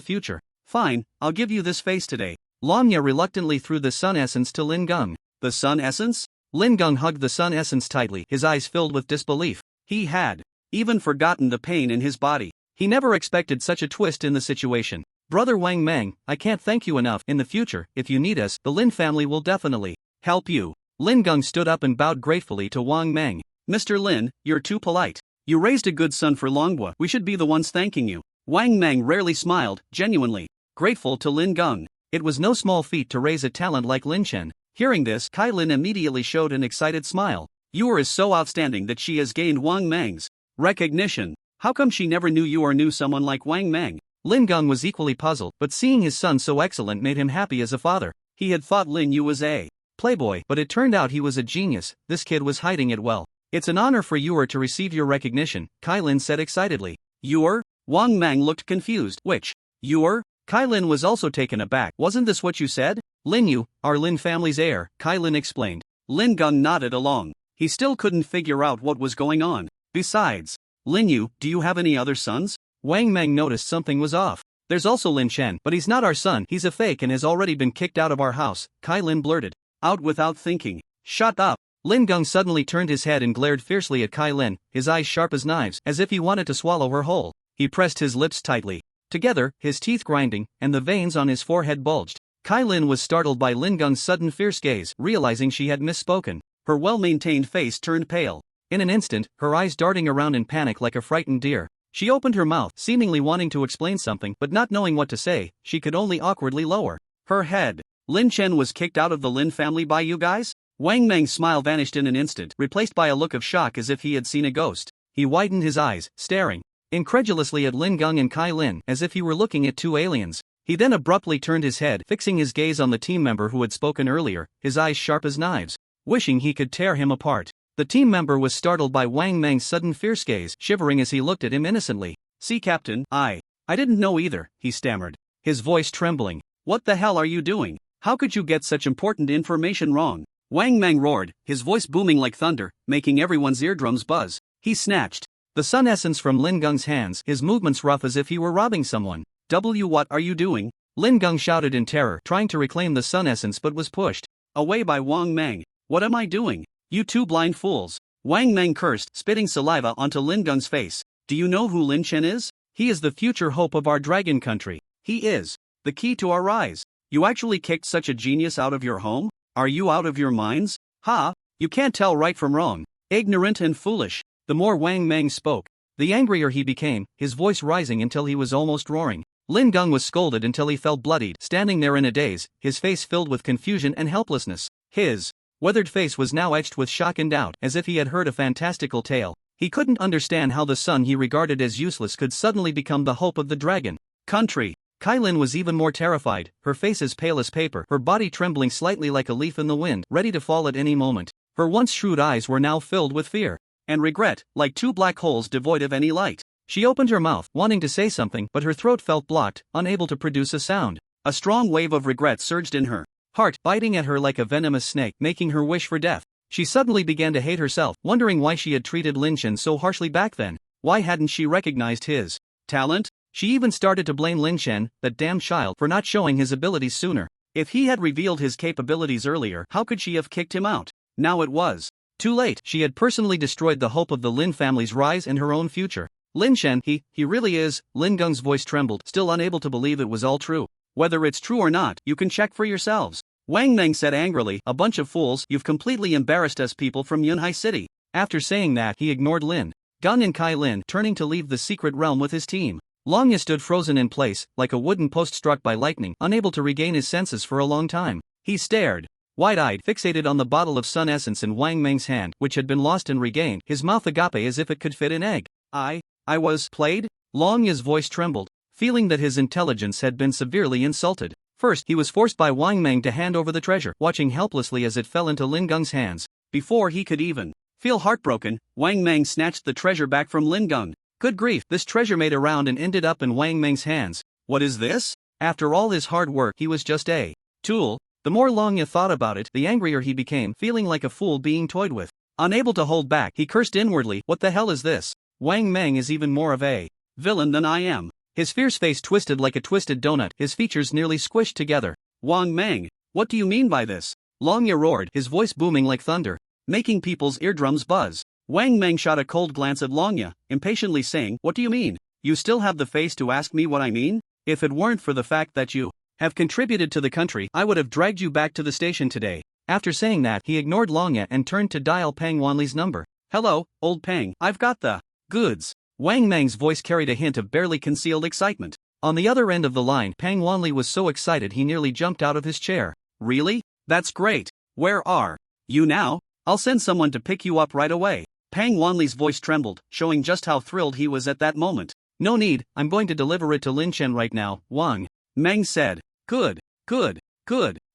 future. Fine, I'll give you this face today. Longya reluctantly threw the Sun Essence to Lin Gung. The Sun Essence? Lin Gung hugged the Sun Essence tightly, his eyes filled with disbelief. He had even forgotten the pain in his body. He never expected such a twist in the situation. Brother Wang Meng, I can't thank you enough. In the future, if you need us, the Lin family will definitely help you. Lin Gung stood up and bowed gratefully to Wang Meng. Mr. Lin, you're too polite. You raised a good son for Longhua. We should be the ones thanking you. Wang Meng rarely smiled, genuinely grateful to Lin Gung. It was no small feat to raise a talent like Lin Chen. Hearing this, Kai Lin immediately showed an excited smile. You are so outstanding that she has gained Wang Meng's recognition. How come she never knew you or knew someone like Wang Meng? Lin Gung was equally puzzled, but seeing his son so excellent made him happy as a father. He had thought Lin Yu was a playboy, but it turned out he was a genius. This kid was hiding it well. It's an honor for Yu to receive your recognition, Kai Lin said excitedly. Yu? Wang Meng looked confused. Which? Yu? Kai Lin was also taken aback. Wasn't this what you said? Lin Yu, our Lin family's heir, Kai Lin explained. Lin Gung nodded along. He still couldn't figure out what was going on. Besides, Lin Yu, do you have any other sons? Wang Meng noticed something was off. There's also Lin Chen, but he's not our son, he's a fake and has already been kicked out of our house, Kai Lin blurted out without thinking. Shut up. Lin Gung suddenly turned his head and glared fiercely at Kai Lin, his eyes sharp as knives, as if he wanted to swallow her whole. He pressed his lips tightly together, his teeth grinding, and the veins on his forehead bulged. Kai Lin was startled by Lin Gung's sudden fierce gaze, realizing she had misspoken. Her well-maintained face turned pale. In an instant, her eyes darting around in panic like a frightened deer. She opened her mouth, seemingly wanting to explain something, but not knowing what to say, she could only awkwardly lower her head. Lin Chen was kicked out of the Lin family by you guys? Wang Meng's smile vanished in an instant, replaced by a look of shock as if he had seen a ghost. He widened his eyes, staring incredulously at Lin Gung and Kai Lin, as if he were looking at two aliens. He then abruptly turned his head, fixing his gaze on the team member who had spoken earlier, his eyes sharp as knives, wishing he could tear him apart. The team member was startled by Wang Meng's sudden fierce gaze, shivering as he looked at him innocently. See, Captain, I didn't know either, he stammered, his voice trembling. What the hell are you doing? How could you get such important information wrong? Wang Meng roared, his voice booming like thunder, making everyone's eardrums buzz. He snatched the Sun Essence from Lin Gung's hands, his movements rough as if he were robbing someone. What are you doing? Lin Gung shouted in terror, trying to reclaim the Sun Essence but was pushed away by Wang Meng. What am I doing? You two blind fools. Wang Meng cursed, spitting saliva onto Lin Gung's face. Do you know who Lin Chen is? He is the future hope of our dragon country. He is the key to our rise. You actually kicked such a genius out of your home? Are you out of your minds? Ha! You can't tell right from wrong. Ignorant and foolish. The more Wang Meng spoke, The angrier he became, his voice rising until he was almost roaring. Lin Geng was scolded until he felt bloodied, standing there in a daze, his face filled with confusion and helplessness. His weathered face was now etched with shock and doubt, as if he had heard a fantastical tale. He couldn't understand how the son he regarded as useless could suddenly become the hope of the dragon country. Kailin was even more terrified, her face as pale as paper, her body trembling slightly like a leaf in the wind, ready to fall at any moment. Her once shrewd eyes were now filled with fear and regret, like two black holes devoid of any light. She opened her mouth, wanting to say something, but her throat felt blocked, unable to produce a sound. A strong wave of regret surged in her heart, biting at her like a venomous snake, making her wish for death. She suddenly began to hate herself, wondering why she had treated Lin Chen so harshly back then. Why hadn't she recognized his talent? She even started to blame Lin Chen, that damn child, for not showing his abilities sooner. If he had revealed his capabilities earlier, how could she have kicked him out? Now it was too late. She had personally destroyed the hope of the Lin family's rise and her own future. Lin Chen, he really is. Lin Geng's voice trembled, still unable to believe it was all true. Whether it's true or not, you can check for yourselves. Wang Meng said angrily, a bunch of fools, you've completely embarrassed us people from Yunhai City. After saying that, he ignored Lin Geng and Kai Lin, turning to leave the secret realm with his team. Longya stood frozen in place, like a wooden post struck by lightning, unable to regain his senses for a long time. He stared, wide-eyed, fixated on the bottle of sun essence in Wang Meng's hand, which had been lost and regained, his mouth agape as if it could fit an egg. I was played? Longya's voice trembled, feeling that his intelligence had been severely insulted. First, he was forced by Wang Meng to hand over the treasure, watching helplessly as it fell into Lin Geng's hands. Before he could even feel heartbroken, Wang Meng snatched the treasure back from Lin Geng. Good grief, this treasure made a round and ended up in Wang Meng's hands. What is this? After all his hard work, he was just a tool. The more Longya thought about it, the angrier he became, feeling like a fool being toyed with. Unable to hold back, he cursed inwardly, what the hell is this? Wang Meng is even more of a villain than I am. His fierce face twisted like a twisted donut, his features nearly squished together. Wang Meng, what do you mean by this? Longya roared, his voice booming like thunder, making people's eardrums buzz. Wang Meng shot a cold glance at Longya, impatiently saying, what do you mean? You still have the face to ask me what I mean? If it weren't for the fact that you have contributed to the country, I would have dragged you back to the station today. After saying that, he ignored Longya and turned to dial Pang Wanli's number. Hello, old Pang, I've got the goods. Wang Meng's voice carried a hint of barely concealed excitement. On the other end of the line, Pang Wanli was so excited he nearly jumped out of his chair. Really? That's great. Where are you now? I'll send someone to pick you up right away. Pang Wanli's voice trembled, showing just how thrilled he was at that moment. No need, I'm going to deliver it to Lin Chen right now, Wang Meng said. Good.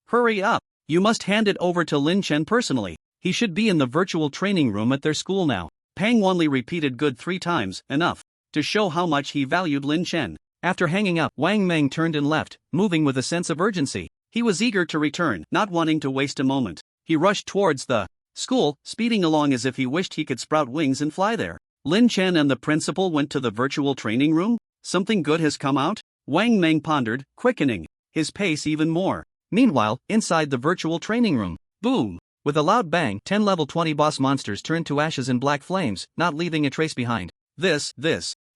Hurry up. You must hand it over to Lin Chen personally. He should be in the virtual training room at their school now. Pang Wanli repeated good 3 times, enough to show how much he valued Lin Chen. After hanging up, Wang Meng turned and left, moving with a sense of urgency. He was eager to return, not wanting to waste a moment. He rushed towards the school, speeding along as if he wished he could sprout wings and fly there. Lin Chen and the principal went to the virtual training room? Something good has come out? Wang Meng pondered, quickening his pace even more. Meanwhile, inside the virtual training room, boom! With a loud bang, 10 level 20 boss monsters turned to ashes in black flames, not leaving a trace behind. This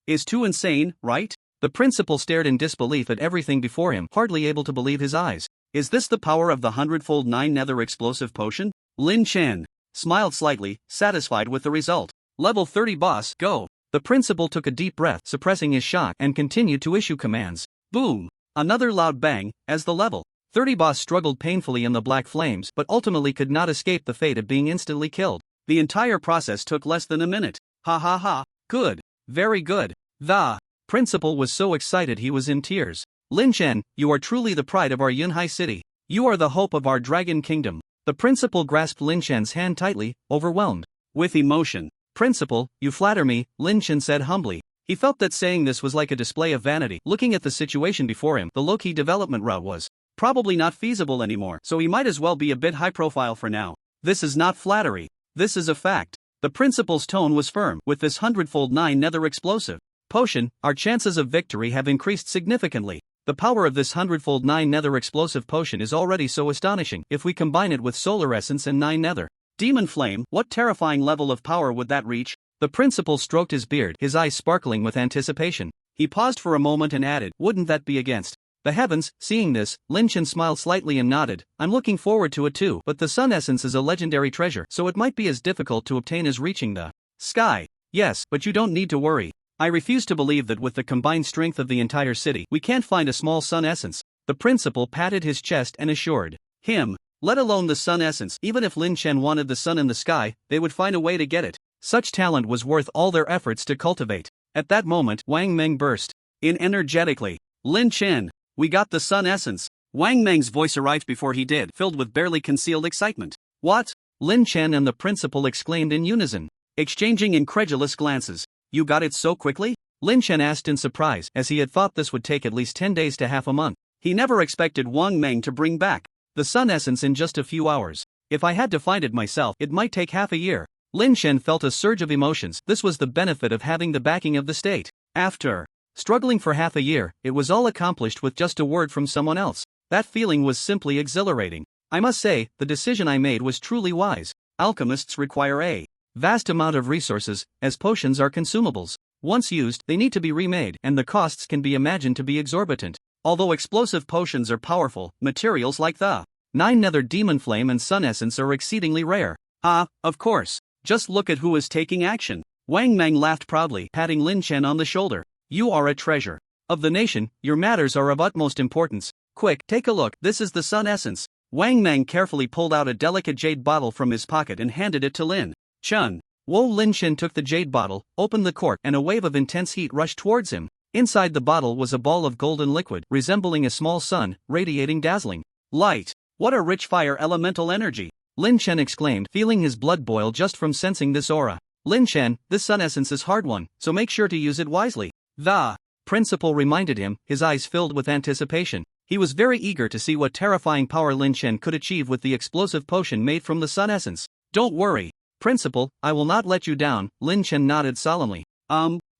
is too insane, right? The principal stared in disbelief at everything before him, hardly able to believe his eyes. Is this the power of the 100-fold 9 nether explosive potion? Lin Chen smiled slightly, satisfied with the result. Level 30 boss, go! The principal took a deep breath, suppressing his shock, and continued to issue commands. Boom! Another loud bang, as the level 30 boss struggled painfully in the black flames but ultimately could not escape the fate of being instantly killed. The entire process took less than a minute. Ha ha ha, good, very good. The principal was so excited he was in tears. Lin Chen, you are truly the pride of our Yunhai city. You are the hope of our dragon kingdom. The principal grasped Lin Chen's hand tightly, overwhelmed with emotion. Principal, you flatter me, Lin Chen said humbly. He felt that saying this was like a display of vanity. Looking at the situation before him, the low-key development route was probably not feasible anymore, so he might as well be a bit high-profile for now. This is not flattery. This is a fact. The principal's tone was firm. With this 100-fold 9 nether explosive potion, our chances of victory have increased significantly. The power of this 100-fold 9 nether explosive potion is already so astonishing. If we combine it with solar essence and 9 nether demon flame, what terrifying level of power would that reach? The principal stroked his beard, his eyes sparkling with anticipation. He paused for a moment and added, wouldn't that be against the heavens? Seeing this, Lin Chen smiled slightly and nodded. I'm looking forward to it too, but the sun essence is a legendary treasure, so it might be as difficult to obtain as reaching the sky. Yes, but you don't need to worry. I refuse to believe that with the combined strength of the entire city, we can't find a small sun essence. The principal patted his chest and assured him, let alone the sun essence, even if Lin Chen wanted the sun in the sky, they would find a way to get it. Such talent was worth all their efforts to cultivate. At that moment, Wang Meng burst in energetically. Lin Chen, we got the sun essence. Wang Meng's voice arrived before he did, filled with barely concealed excitement. What? Lin Chen and the principal exclaimed in unison, exchanging incredulous glances. You got it so quickly? Lin Chen asked in surprise, as he had thought this would take at least 10 days to half a month. He never expected Wang Meng to bring back the sun essence in just a few hours. If I had to find it myself, it might take half a year. Lin Chen felt a surge of emotions. This was the benefit of having the backing of the state. After struggling for half a year, it was all accomplished with just a word from someone else. That feeling was simply exhilarating. I must say, the decision I made was truly wise. Alchemists require a vast amount of resources, as potions are consumables. Once used, they need to be remade, and the costs can be imagined to be exorbitant. Although explosive potions are powerful, materials like the Nine Nether Demon Flame and Sun Essence are exceedingly rare. Of course. Just look at who is taking action. Wang Meng laughed proudly, patting Lin Chen on the shoulder. You are a treasure of the nation, your matters are of utmost importance. Quick, take a look, this is the Sun Essence. Wang Meng carefully pulled out a delicate jade bottle from his pocket and handed it to Lin Chen. Lin Chen took the jade bottle, opened the cork, and a wave of intense heat rushed towards him. Inside the bottle was a ball of golden liquid, resembling a small sun, radiating dazzling light. What a rich fire elemental energy! Lin Chen exclaimed, feeling his blood boil just from sensing this aura. Lin Chen, this sun essence is hard one, so make sure to use it wisely. The principal reminded him, his eyes filled with anticipation. He was very eager to see what terrifying power Lin Chen could achieve with the explosive potion made from the sun essence. Don't worry, Principal, I will not let you down, Lin Chen nodded solemnly.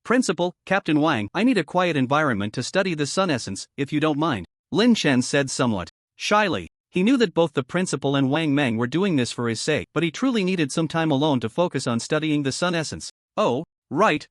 Principal, Captain Wang, I need a quiet environment to study the sun essence, if you don't mind, Lin Chen said somewhat shyly. He knew that both the principal and Wang Meng were doing this for his sake, but he truly needed some time alone to focus on studying the sun essence. Oh, right.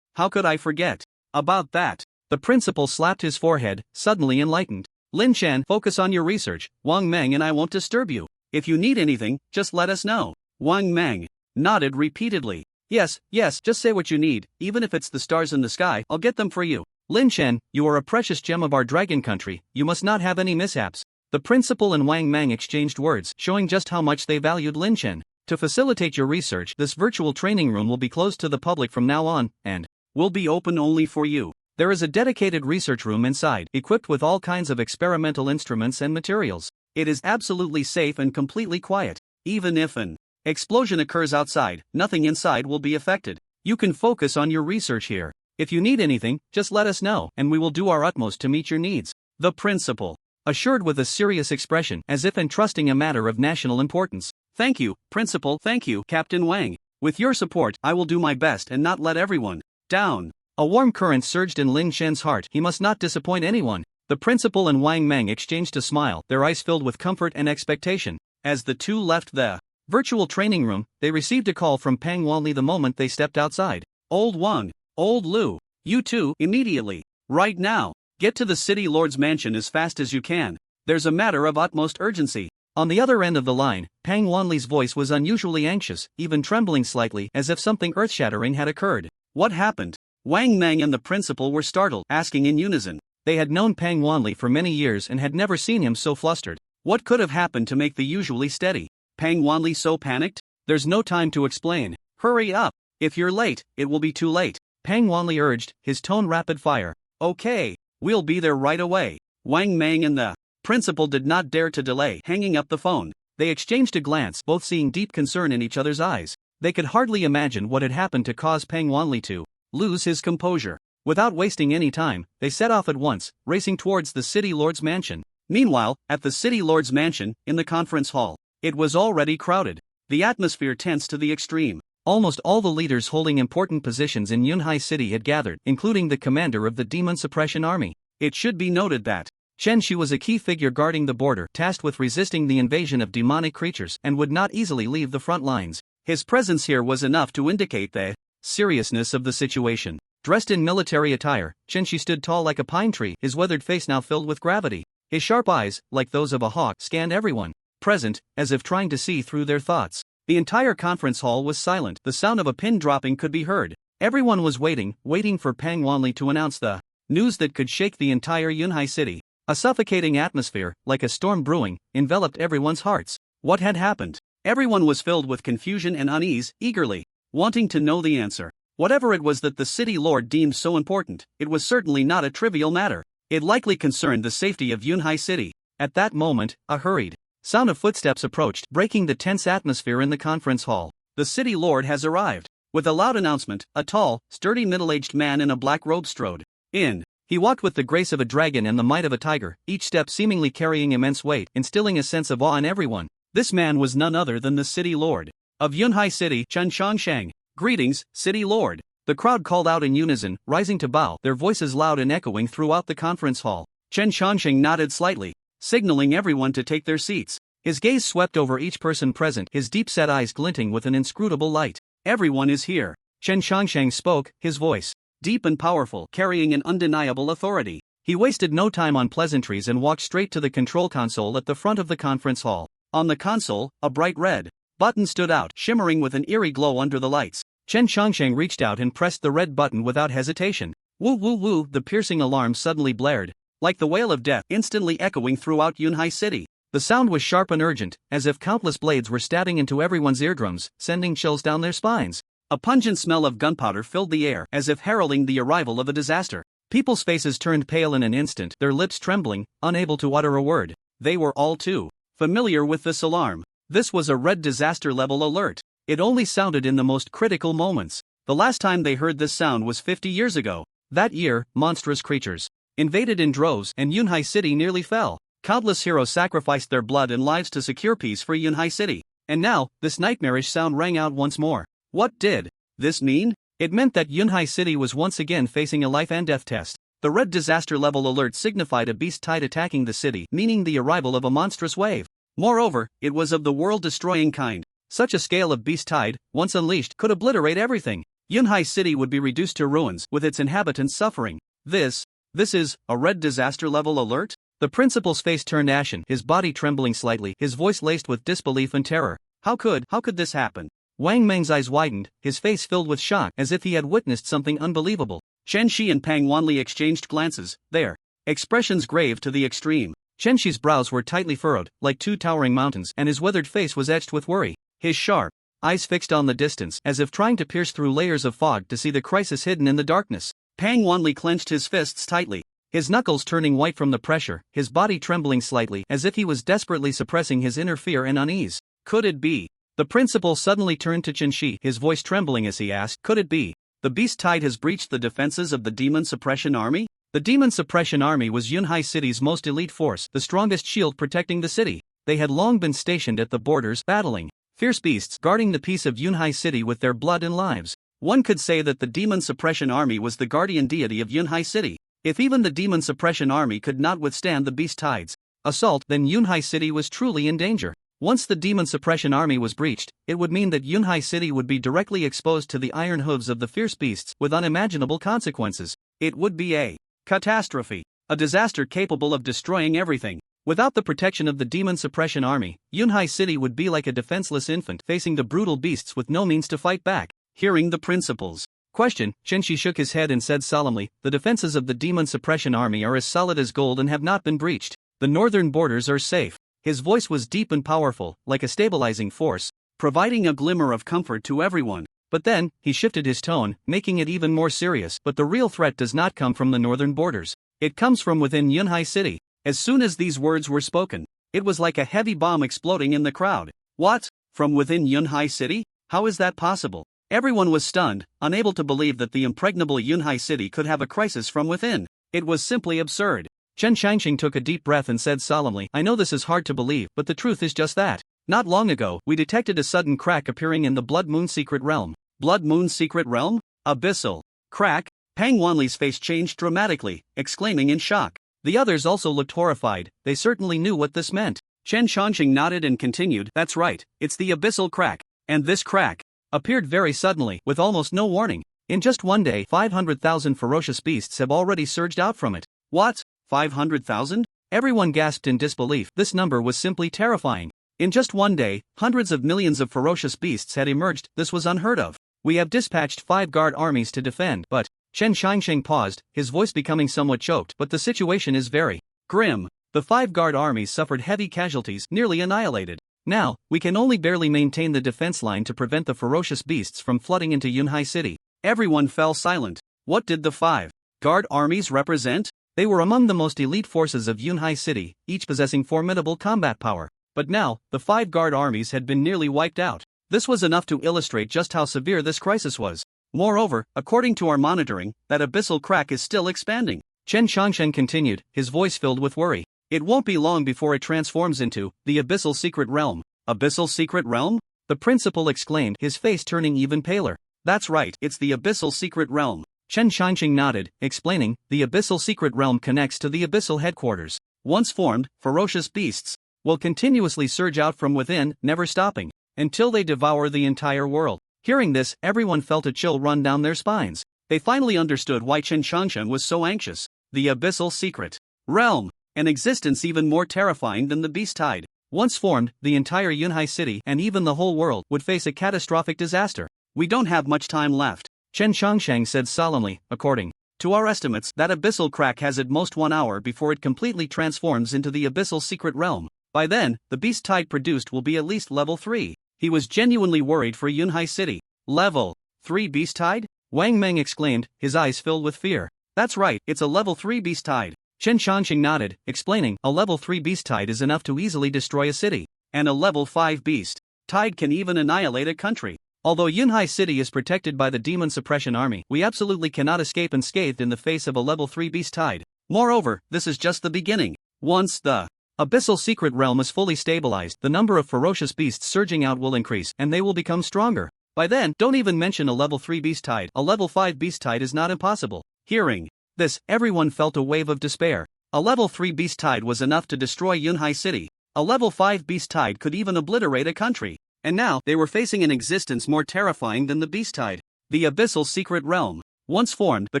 How could I forget about that? The principal slapped his forehead, suddenly enlightened. Lin Chen, focus on your research. Wang Meng and I won't disturb you. If you need anything, just let us know. Wang Meng nodded repeatedly. Yes, just say what you need, even if it's the stars in the sky, I'll get them for you. Lin Chen, you are a precious gem of our dragon country, you must not have any mishaps. The principal and Wang Meng exchanged words, showing just how much they valued Lin Chen. To facilitate your research, this virtual training room will be closed to the public from now on, and will be open only for you. There is a dedicated research room inside, equipped with all kinds of experimental instruments and materials. It is absolutely safe and completely quiet. Even if an explosion occurs outside, nothing inside will be affected. You can focus on your research here. If you need anything, just let us know, and we will do our utmost to meet your needs. The principal assured with a serious expression, as if entrusting a matter of national importance. Thank you, Principal. Thank you, Captain Wang. With your support, I will do my best and not let everyone down. A warm current surged in Lin Chen's heart. He must not disappoint anyone. The principal and Wang Meng exchanged a smile, their eyes filled with comfort and expectation. As the two left the virtual training room, they received a call from Pang Wanli the moment they stepped outside. Old Wang, Old Lu, you two, immediately, right now, get to the city lord's mansion as fast as you can. There's a matter of utmost urgency. On the other end of the line, Pang Wanli's voice was unusually anxious, even trembling slightly, as if something earth-shattering had occurred. What happened? Wang Meng and the principal were startled, asking in unison. They had known Pang Wanli for many years and had never seen him so flustered. What could have happened to make the usually steady Pang Wanli so panicked? There's no time to explain. Hurry up. If you're late, it will be too late. Pang Wanli urged, his tone rapid fire. Okay, we'll be there right away. Wang Meng and the principal did not dare to delay, hanging up the phone. They exchanged a glance, both seeing deep concern in each other's eyes. They could hardly imagine what had happened to cause Pang Wanli to lose his composure. Without wasting any time, they set off at once, racing towards the city lord's mansion. Meanwhile, at the city lord's mansion, in the conference hall, it was already crowded. The atmosphere tense to the extreme. Almost all the leaders holding important positions in Yunhai City had gathered, including the commander of the Demon Suppression Army. It should be noted that Chen Shi was a key figure guarding the border, tasked with resisting the invasion of demonic creatures, and would not easily leave the front lines. His presence here was enough to indicate the seriousness of the situation. Dressed in military attire, Chen Shi stood tall like a pine tree, his weathered face now filled with gravity. His sharp eyes, like those of a hawk, scanned everyone present, as if trying to see through their thoughts. The entire conference hall was silent. The sound of a pin dropping could be heard. Everyone was waiting for Pang Wanli to announce the news that could shake the entire Yunhai city. A suffocating atmosphere, like a storm brewing, enveloped everyone's hearts. What had happened? Everyone was filled with confusion and unease, eagerly wanting to know the answer. Whatever it was that the city lord deemed so important, it was certainly not a trivial matter. It likely concerned the safety of Yunhai city. At that moment, a hurried sound of footsteps approached, breaking the tense atmosphere in the conference hall. The city lord has arrived. With a loud announcement, a tall, sturdy middle-aged man in a black robe strode in. He walked with the grace of a dragon and the might of a tiger, each step seemingly carrying immense weight, instilling a sense of awe in everyone. This man was none other than the city lord of Yunhai City, Chen Shangsheng. "Greetings, city lord." The crowd called out in unison, rising to bow, their voices loud and echoing throughout the conference hall. Chen Shangsheng nodded slightly, signaling everyone to take their seats. His gaze swept over each person present, his deep-set eyes glinting with an inscrutable light. "Everyone is here." Chen Shangsheng spoke, his voice deep and powerful, carrying an undeniable authority. He wasted no time on pleasantries and walked straight to the control console at the front of the conference hall. On the console, a bright red button stood out, shimmering with an eerie glow under the lights. Chen Shangsheng reached out and pressed the red button without hesitation. Woo woo woo, the piercing alarm suddenly blared, like the wail of death, instantly echoing throughout Yunhai City. The sound was sharp and urgent, as if countless blades were stabbing into everyone's eardrums, sending chills down their spines. A pungent smell of gunpowder filled the air, as if heralding the arrival of a disaster. People's faces turned pale in an instant, their lips trembling, unable to utter a word. They were all too familiar with this alarm. This was a red disaster-level alert. It only sounded in the most critical moments. The last time they heard this sound was 50 years ago. That year, monstrous creatures invaded in droves, and Yunhai City nearly fell. Countless heroes sacrificed their blood and lives to secure peace for Yunhai City. And now, this nightmarish sound rang out once more. What did this mean? It meant that Yunhai City was once again facing a life-and-death test. The red disaster-level alert signified a beast tide attacking the city, meaning the arrival of a monstrous wave. Moreover, it was of the world-destroying kind. Such a scale of beast tide, once unleashed, could obliterate everything. Yunhai City would be reduced to ruins, with its inhabitants suffering. This is a red disaster-level alert? The principal's face turned ashen, his body trembling slightly, his voice laced with disbelief and terror. How could this happen? Wang Meng's eyes widened, his face filled with shock, as if he had witnessed something unbelievable. Chen Shi and Pang Wanli exchanged glances, their expressions grave to the extreme. Chen Shi's brows were tightly furrowed, like two towering mountains, and his weathered face was etched with worry. His sharp eyes fixed on the distance, as if trying to pierce through layers of fog to see the crisis hidden in the darkness. Pang Wanli clenched his fists tightly, his knuckles turning white from the pressure, his body trembling slightly, as if he was desperately suppressing his inner fear and unease. Could it be? The principal suddenly turned to Chen Shi, his voice trembling as he asked, could it be? The beast tide has breached the defenses of the Demon Suppression Army? The Demon Suppression Army was Yunhai City's most elite force, the strongest shield protecting the city. They had long been stationed at the borders, battling fierce beasts, guarding the peace of Yunhai City with their blood and lives. One could say that the Demon Suppression Army was the guardian deity of Yunhai City. If even the Demon Suppression Army could not withstand the beast tide's assault, then Yunhai City was truly in danger. Once the Demon Suppression Army was breached, it would mean that Yunhai City would be directly exposed to the iron hooves of the fierce beasts, with unimaginable consequences. It would be a catastrophe, a disaster capable of destroying everything. Without the protection of the Demon Suppression Army, Yunhai City would be like a defenseless infant facing the brutal beasts with no means to fight back. Hearing the principal's question, Chen Shi shook his head and said solemnly, the defenses of the Demon Suppression Army are as solid as gold and have not been breached. The northern borders are safe. His voice was deep and powerful, like a stabilizing force, providing a glimmer of comfort to everyone. But then, he shifted his tone, making it even more serious. But the real threat does not come from the northern borders. It comes from within Yunhai City. As soon as these words were spoken, it was like a heavy bomb exploding in the crowd. What? From within Yunhai City? How is that possible? Everyone was stunned, unable to believe that the impregnable Yunhai City could have a crisis from within. It was simply absurd. Chen Shangxing took a deep breath and said solemnly, I know this is hard to believe, but the truth is just that. Not long ago, we detected a sudden crack appearing in the Blood Moon Secret Realm. Blood Moon Secret Realm? Abyssal crack? Pang Wanli's face changed dramatically, exclaiming in shock. The others also looked horrified. They certainly knew what this meant. Chen Shangxing nodded and continued, that's right, it's the abyssal crack. And this crack appeared very suddenly, with almost no warning. In just one day, 500,000 ferocious beasts have already surged out from it. What? 500,000? Everyone gasped in disbelief. This number was simply terrifying. In just one day, hundreds of millions of ferocious beasts had emerged. This was unheard of. We have dispatched 5 guard armies to defend, but Chen Xiangsheng paused, his voice becoming somewhat choked. But the situation is very grim. The 5 guard armies suffered heavy casualties, nearly annihilated. Now, we can only barely maintain the defense line to prevent the ferocious beasts from flooding into Yunhai City. Everyone fell silent. What did the 5 guard armies represent? They were among the most elite forces of Yunhai City, each possessing formidable combat power. But now, the 5 guard armies had been nearly wiped out. This was enough to illustrate just how severe this crisis was. Moreover, according to our monitoring, that abyssal crack is still expanding. Chen Xiangsheng continued, his voice filled with worry. It won't be long before it transforms into the Abyssal Secret Realm. Abyssal Secret Realm? The principal exclaimed, his face turning even paler. That's right, it's the Abyssal Secret Realm. Chen Xiangsheng nodded, explaining, the Abyssal Secret Realm connects to the Abyssal headquarters. Once formed, ferocious beasts will continuously surge out from within, never stopping, until they devour the entire world. Hearing this, everyone felt a chill run down their spines. They finally understood why Chen Xiangsheng was so anxious. The Abyssal Secret Realm. An existence even more terrifying than the beast tide. Once formed, the entire Yunhai City and even the whole world would face a catastrophic disaster. We don't have much time left, Chen Xiangsheng said solemnly. According to our estimates, that abyssal crack has at most 1 hour before it completely transforms into the Abyssal Secret Realm. By then, the beast tide produced will be at least level 3. He was genuinely worried for Yunhai City. Level 3 beast tide? Wang Meng exclaimed, his eyes filled with fear. That's right, it's a level 3 beast tide. Chen Xiangsheng nodded, explaining, a level 3 beast tide is enough to easily destroy a city. And a level 5 beast tide can even annihilate a country. Although Yunhai City is protected by the Demon Suppression Army, we absolutely cannot escape unscathed in the face of a level 3 beast tide. Moreover, this is just the beginning. Once the Abyssal Secret Realm is fully stabilized, the number of ferocious beasts surging out will increase, and they will become stronger. By then, don't even mention a level 3 beast tide. A level 5 beast tide is not impossible. Hearing this, everyone felt a wave of despair. A level 3 beast tide was enough to destroy Yunhai City. A level 5 beast tide could even obliterate a country. And now, they were facing an existence more terrifying than the beast tide. The Abyssal Secret Realm. Once formed, the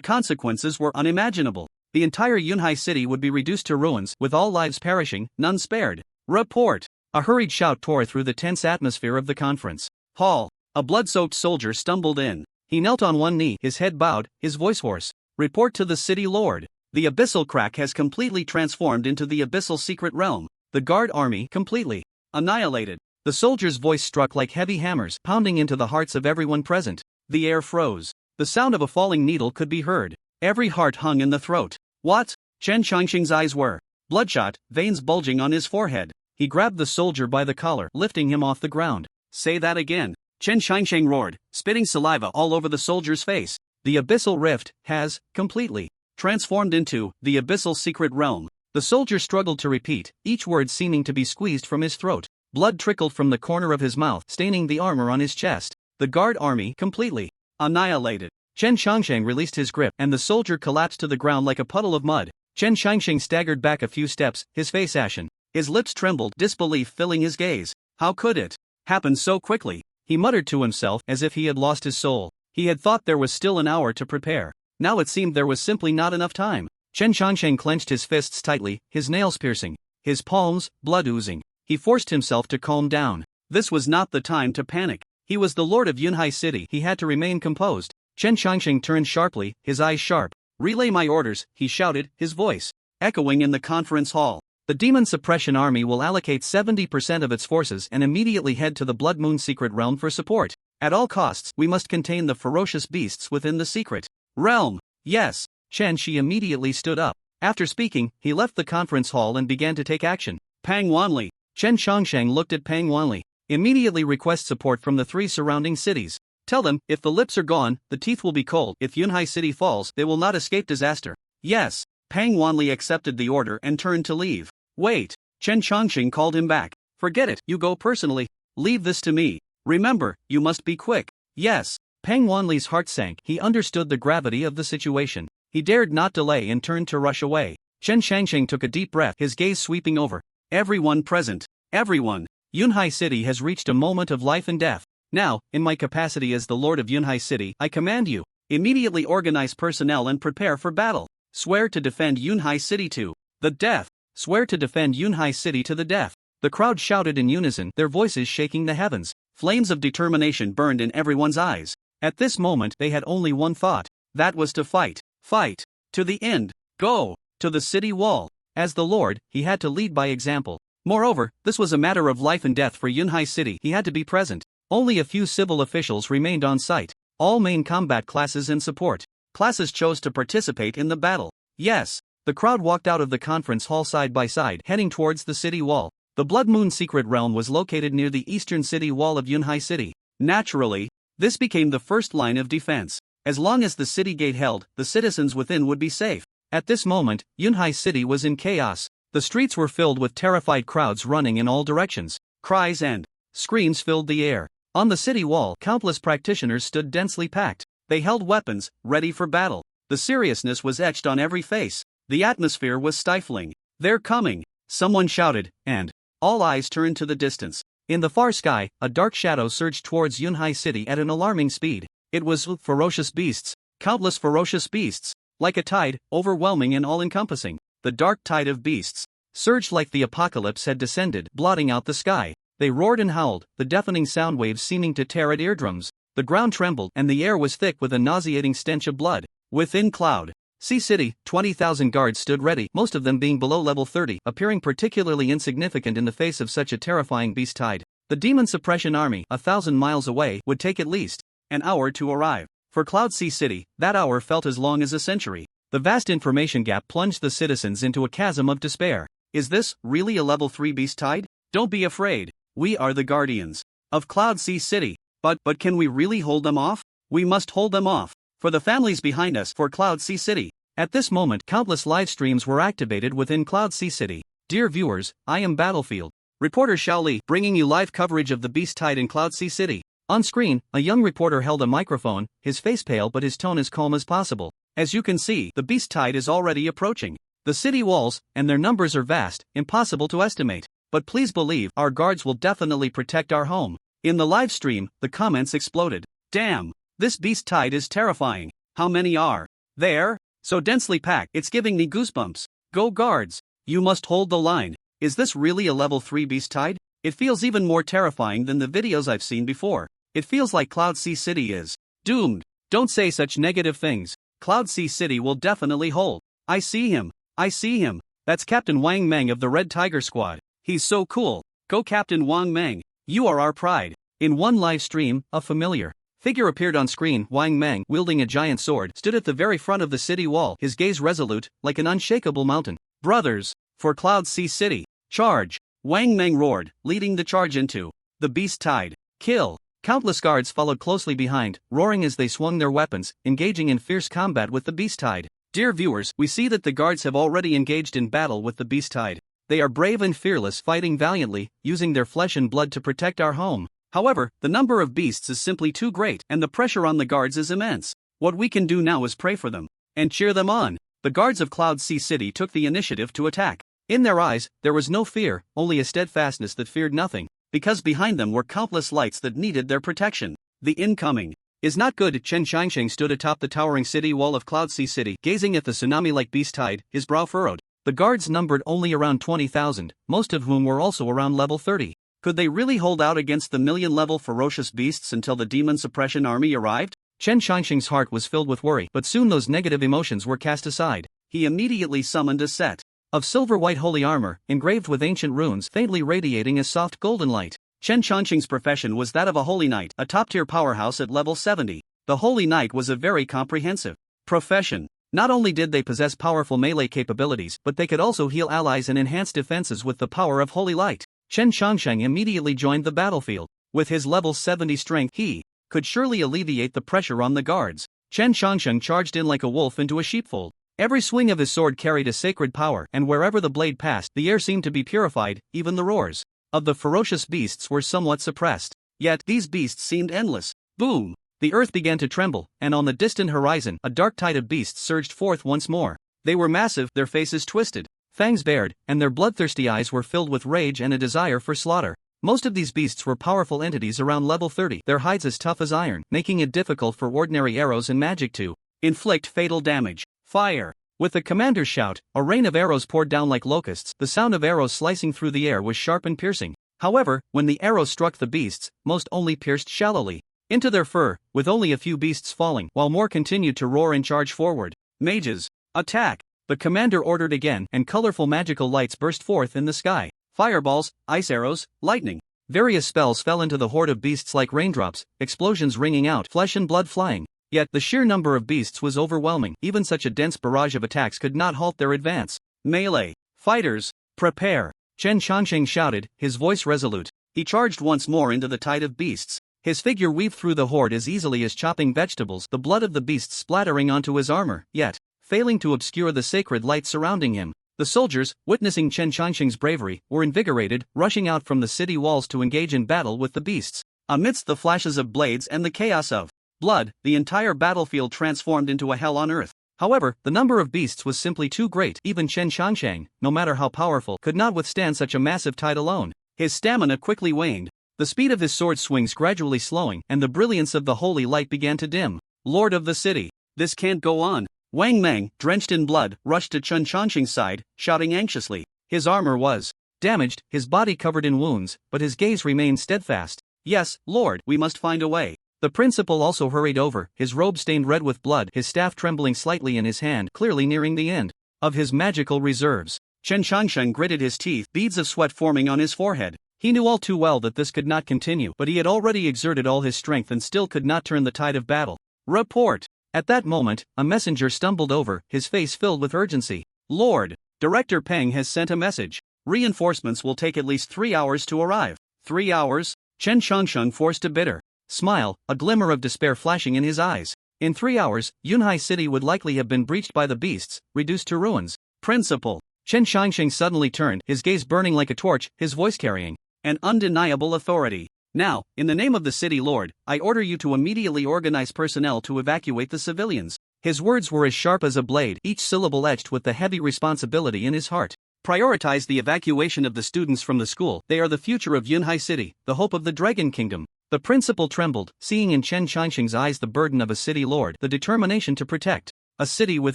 consequences were unimaginable. The entire Yunhai City would be reduced to ruins, with all lives perishing, none spared. Report! A hurried shout tore through the tense atmosphere of the conference hall. A blood-soaked soldier stumbled in. He knelt on one knee, his head bowed, his voice hoarse. Report to the city lord. The abyssal crack has completely transformed into the Abyssal Secret Realm. The guard army completely annihilated. The soldier's voice struck like heavy hammers, pounding into the hearts of everyone present. The air froze. The sound of a falling needle could be heard. Every heart hung in the throat. What? Chen Xiangsheng's eyes were bloodshot, veins bulging on his forehead. He grabbed the soldier by the collar, lifting him off the ground. Say that again. Chen Xiangsheng roared, spitting saliva all over the soldier's face. The abyssal rift has completely transformed into the Abyssal Secret Realm. The soldier struggled to repeat, each word seeming to be squeezed from his throat. Blood trickled from the corner of his mouth, staining the armor on his chest. The guard army completely annihilated. Chen Xiangsheng released his grip, and the soldier collapsed to the ground like a puddle of mud. Chen Xiangsheng staggered back a few steps, his face ashen. His lips trembled, disbelief filling his gaze. How could it happen so quickly? He muttered to himself, as if he had lost his soul. He had thought there was still an hour to prepare. Now it seemed there was simply not enough time. Chen Xiangsheng clenched his fists tightly, his nails piercing, his palms, blood oozing. He forced himself to calm down. This was not the time to panic. He was the lord of Yunhai City. He had to remain composed. Chen Xiangsheng turned sharply, his eyes sharp. Relay my orders, he shouted, his voice echoing in the conference hall. The Demon Suppression Army will allocate 70% of its forces and immediately head to the Blood Moon Secret Realm for support. At all costs, we must contain the ferocious beasts within the secret realm. Yes. Chen Shi immediately stood up. After speaking, he left the conference hall and began to take action. Pang Wanli. Chen Xiangsheng looked at Pang Wanli. Immediately request support from the 3 surrounding cities. Tell them, if the lips are gone, the teeth will be cold. If Yunhai City falls, they will not escape disaster. Yes. Pang Wanli accepted the order and turned to leave. Wait. Chen Xiangsheng called him back. Forget it, you go personally. Leave this to me. Remember, you must be quick. Yes. Pang Wanli's heart sank. He understood the gravity of the situation. He dared not delay and turned to rush away. Chen Xiangsheng took a deep breath, his gaze sweeping over everyone present. Everyone. Yunhai City has reached a moment of life and death. Now, in my capacity as the Lord of Yunhai City, I command you, immediately organize personnel and prepare for battle. Swear to defend Yunhai City to the death. Swear to defend Yunhai City to the death. The crowd shouted in unison, their voices shaking the heavens. Flames of determination burned in everyone's eyes. At this moment they had only one thought. That was to fight. Fight. To the end. Go. To the city wall. As the Lord, he had to lead by example. Moreover, this was a matter of life and death for Yunhai City. He had to be present. Only a few civil officials remained on site. All main combat classes and support classes chose to participate in the battle. Yes. The crowd walked out of the conference hall side by side, heading towards the city wall. The Blood Moon Secret Realm was located near the eastern city wall of Yunhai City. Naturally, this became the first line of defense. As long as the city gate held, the citizens within would be safe. At this moment, Yunhai City was in chaos. The streets were filled with terrified crowds running in all directions. Cries and screams filled the air. On the city wall, countless practitioners stood densely packed. They held weapons, ready for battle. The seriousness was etched on every face. The atmosphere was stifling. "They're coming!" someone shouted, and all eyes turned to the distance. In the far sky, a dark shadow surged towards Yunhai City at an alarming speed. It was ferocious beasts, countless ferocious beasts, like a tide, overwhelming and all-encompassing. The dark tide of beasts surged like the apocalypse had descended, blotting out the sky. They roared and howled, the deafening sound waves seeming to tear at eardrums. The ground trembled, and the air was thick with a nauseating stench of blood. Within Cloud Sea City, 20,000 guards stood ready, most of them being below level 30, appearing particularly insignificant in the face of such a terrifying beast tide. The Demon Suppression Army, 1,000 miles away, would take at least an hour to arrive. For Cloud Sea City, that hour felt as long as a century. The vast information gap plunged the citizens into a chasm of despair. Is this really a level 3 beast tide? Don't be afraid. We are the guardians of Cloud Sea City. But can we really hold them off? We must hold them off. For the families behind us, for Cloud Sea City. At this moment, countless live streams were activated within Cloud Sea City. Dear viewers, I am Battlefield. Reporter Xiaoli, bringing you live coverage of the beast tide in Cloud Sea City. On screen, a young reporter held a microphone, his face pale but his tone as calm as possible. As you can see, the beast tide is already approaching the city walls, and their numbers are vast, impossible to estimate. But please believe, our guards will definitely protect our home. In the live stream, the comments exploded. Damn, this beast tide is terrifying. How many are there? So densely packed, it's giving me goosebumps. Go guards, you must hold the line. Is this really a level 3 beast tide? It feels even more terrifying than the videos I've seen before. It feels like Cloud Sea City is doomed. Don't say such negative things. Cloud Sea City will definitely hold. I see him. I see him. That's Captain Wang Meng of the Red Tiger Squad. He's so cool. Go Captain Wang Meng. You are our pride. In one live stream, a familiar figure appeared on screen. Wang Meng, wielding a giant sword, stood at the very front of the city wall, his gaze resolute, like an unshakable mountain. Brothers, for Cloud Sea City, charge! Wang Meng roared, leading the charge into the beast tide. Kill! Countless guards followed closely behind, roaring as they swung their weapons, engaging in fierce combat with the beast tide. Dear viewers, we see that the guards have already engaged in battle with the beast tide. They are brave and fearless, fighting valiantly, using their flesh and blood to protect our home. However, the number of beasts is simply too great, and the pressure on the guards is immense. What we can do now is pray for them and cheer them on. The guards of Cloud Sea City took the initiative to attack. In their eyes, there was no fear, only a steadfastness that feared nothing, because behind them were countless lights that needed their protection. The incoming is not good. Chen Xiangsheng stood atop the towering city wall of Cloud Sea City, gazing at the tsunami-like beast tide, his brow furrowed. The guards numbered only around 20,000, most of whom were also around level 30. Could they really hold out against the million-level ferocious beasts until the Demon Suppression Army arrived? Chen Xiangsheng's heart was filled with worry, but soon those negative emotions were cast aside. He immediately summoned a set of silver-white holy armor, engraved with ancient runes, faintly radiating a soft golden light. Chen Xiangsheng's profession was that of a holy knight, a top-tier powerhouse at level 70. The holy knight was a very comprehensive profession. Not only did they possess powerful melee capabilities, but they could also heal allies and enhance defenses with the power of holy light. Chen Xiangsheng immediately joined the battlefield. With his level 70 strength, he could surely alleviate the pressure on the guards. Chen Xiangsheng charged in like a wolf into a sheepfold. Every swing of his sword carried a sacred power, and wherever the blade passed, the air seemed to be purified. Even the roars of the ferocious beasts were somewhat suppressed. Yet, these beasts seemed endless. Boom! The earth began to tremble, and on the distant horizon, a dark tide of beasts surged forth once more. They were massive, their faces twisted, fangs bared, and their bloodthirsty eyes were filled with rage and a desire for slaughter. Most of these beasts were powerful entities around level 30, their hides as tough as iron, making it difficult for ordinary arrows and magic to inflict fatal damage. Fire! With the commander's shout, a rain of arrows poured down like locusts. The sound of arrows slicing through the air was sharp and piercing. However, when the arrows struck the beasts, most only pierced shallowly. into their fur, with only a few beasts falling, while more continued to roar and charge forward. Mages, attack! The commander ordered again, and colorful magical lights burst forth in the sky. Fireballs, ice arrows, lightning. Various spells fell into the horde of beasts like raindrops, explosions ringing out, flesh and blood flying. Yet, the sheer number of beasts was overwhelming. Even such a dense barrage of attacks could not halt their advance. Melee. Fighters, prepare! Chen Changsheng shouted, his voice resolute. He charged once more into the tide of beasts. His figure weaved through the horde as easily as chopping vegetables, the blood of the beasts splattering onto his armor, yet, failing to obscure the sacred light surrounding him. The soldiers, witnessing Chen Changsheng's bravery, were invigorated, rushing out from the city walls to engage in battle with the beasts. Amidst the flashes of blades and the chaos of blood, the entire battlefield transformed into a hell on earth. However, the number of beasts was simply too great. Even Chen Changsheng, no matter how powerful, could not withstand such a massive tide alone. His stamina quickly waned. The speed of his sword swings gradually slowing, and the brilliance of the holy light began to dim. Lord of the city, this can't go on. Wang Meng, drenched in blood, rushed to Chen Changsheng's side, shouting anxiously. His armor was damaged, his body covered in wounds, but his gaze remained steadfast. Yes, Lord, we must find a way. The principal also hurried over, his robe stained red with blood, his staff trembling slightly in his hand, clearly nearing the end of his magical reserves. Chen Changsheng gritted his teeth, beads of sweat forming on his forehead. He knew all too well that this could not continue, but he had already exerted all his strength and still could not turn the tide of battle. Report! At that moment, a messenger stumbled over, his face filled with urgency. Lord, Director Peng has sent a message. Reinforcements will take at least 3 hours to arrive. 3 hours? Chen Changsheng forced a bitter smile, a glimmer of despair flashing in his eyes. In 3 hours, Yunhai City would likely have been breached by the beasts, reduced to ruins. Principal. Chen Changsheng suddenly turned, his gaze burning like a torch, his voice carrying an undeniable authority. Now, in the name of the city lord, I order you to immediately organize personnel to evacuate the civilians. His words were as sharp as a blade, each syllable etched with the heavy responsibility in his heart. Prioritize the evacuation of the students from the school. They are the future of Yunhai City, the hope of the Dragon Kingdom. The principal trembled, seeing in Chen Changsheng's eyes the burden of a city lord, the determination to protect a city with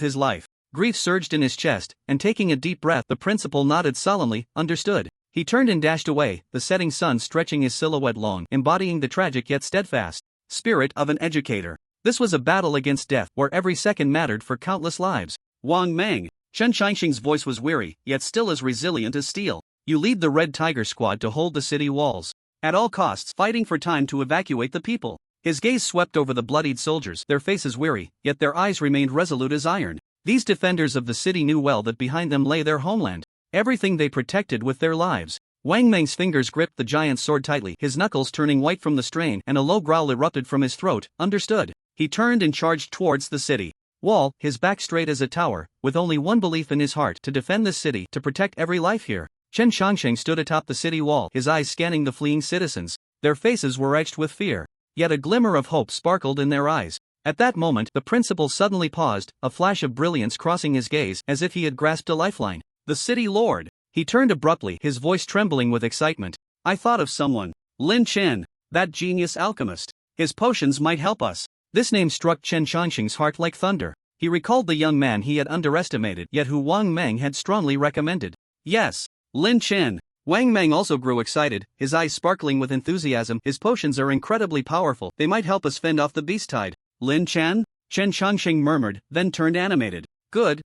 his life. Grief surged in his chest, and taking a deep breath, the principal nodded solemnly, understood. He turned and dashed away, the setting sun stretching his silhouette long, embodying the tragic yet steadfast spirit of an educator. This was a battle against death, where every second mattered for countless lives. Wang Meng. Chen Changsheng's voice was weary, yet still as resilient as steel. You lead the Red Tiger Squad to hold the city walls. At all costs, fighting for time to evacuate the people. His gaze swept over the bloodied soldiers, their faces weary, yet their eyes remained resolute as iron. These defenders of the city knew well that behind them lay their homeland. Everything they protected with their lives. Wang Meng's fingers gripped the giant's sword tightly, his knuckles turning white from the strain, and a low growl erupted from his throat. Understood. He turned and charged towards the city wall, his back straight as a tower, with only one belief in his heart: to defend this city, to protect every life here. Chen Changsheng stood atop the city wall, his eyes scanning the fleeing citizens. Their faces were etched with fear, yet a glimmer of hope sparkled in their eyes. At that moment, the principal suddenly paused, a flash of brilliance crossing his gaze, as if he had grasped a lifeline. The city lord. He turned abruptly, his voice trembling with excitement. I thought of someone. Lin Chen, that genius alchemist. His potions might help us. This name struck Chen Changsheng's heart like thunder. He recalled the young man he had underestimated, yet who Wang Meng had strongly recommended. Yes, Lin Chen. Wang Meng also grew excited, his eyes sparkling with enthusiasm. His potions are incredibly powerful. They might help us fend off the beast tide. Lin Chen? Chen Changsheng murmured, then turned animated. Good.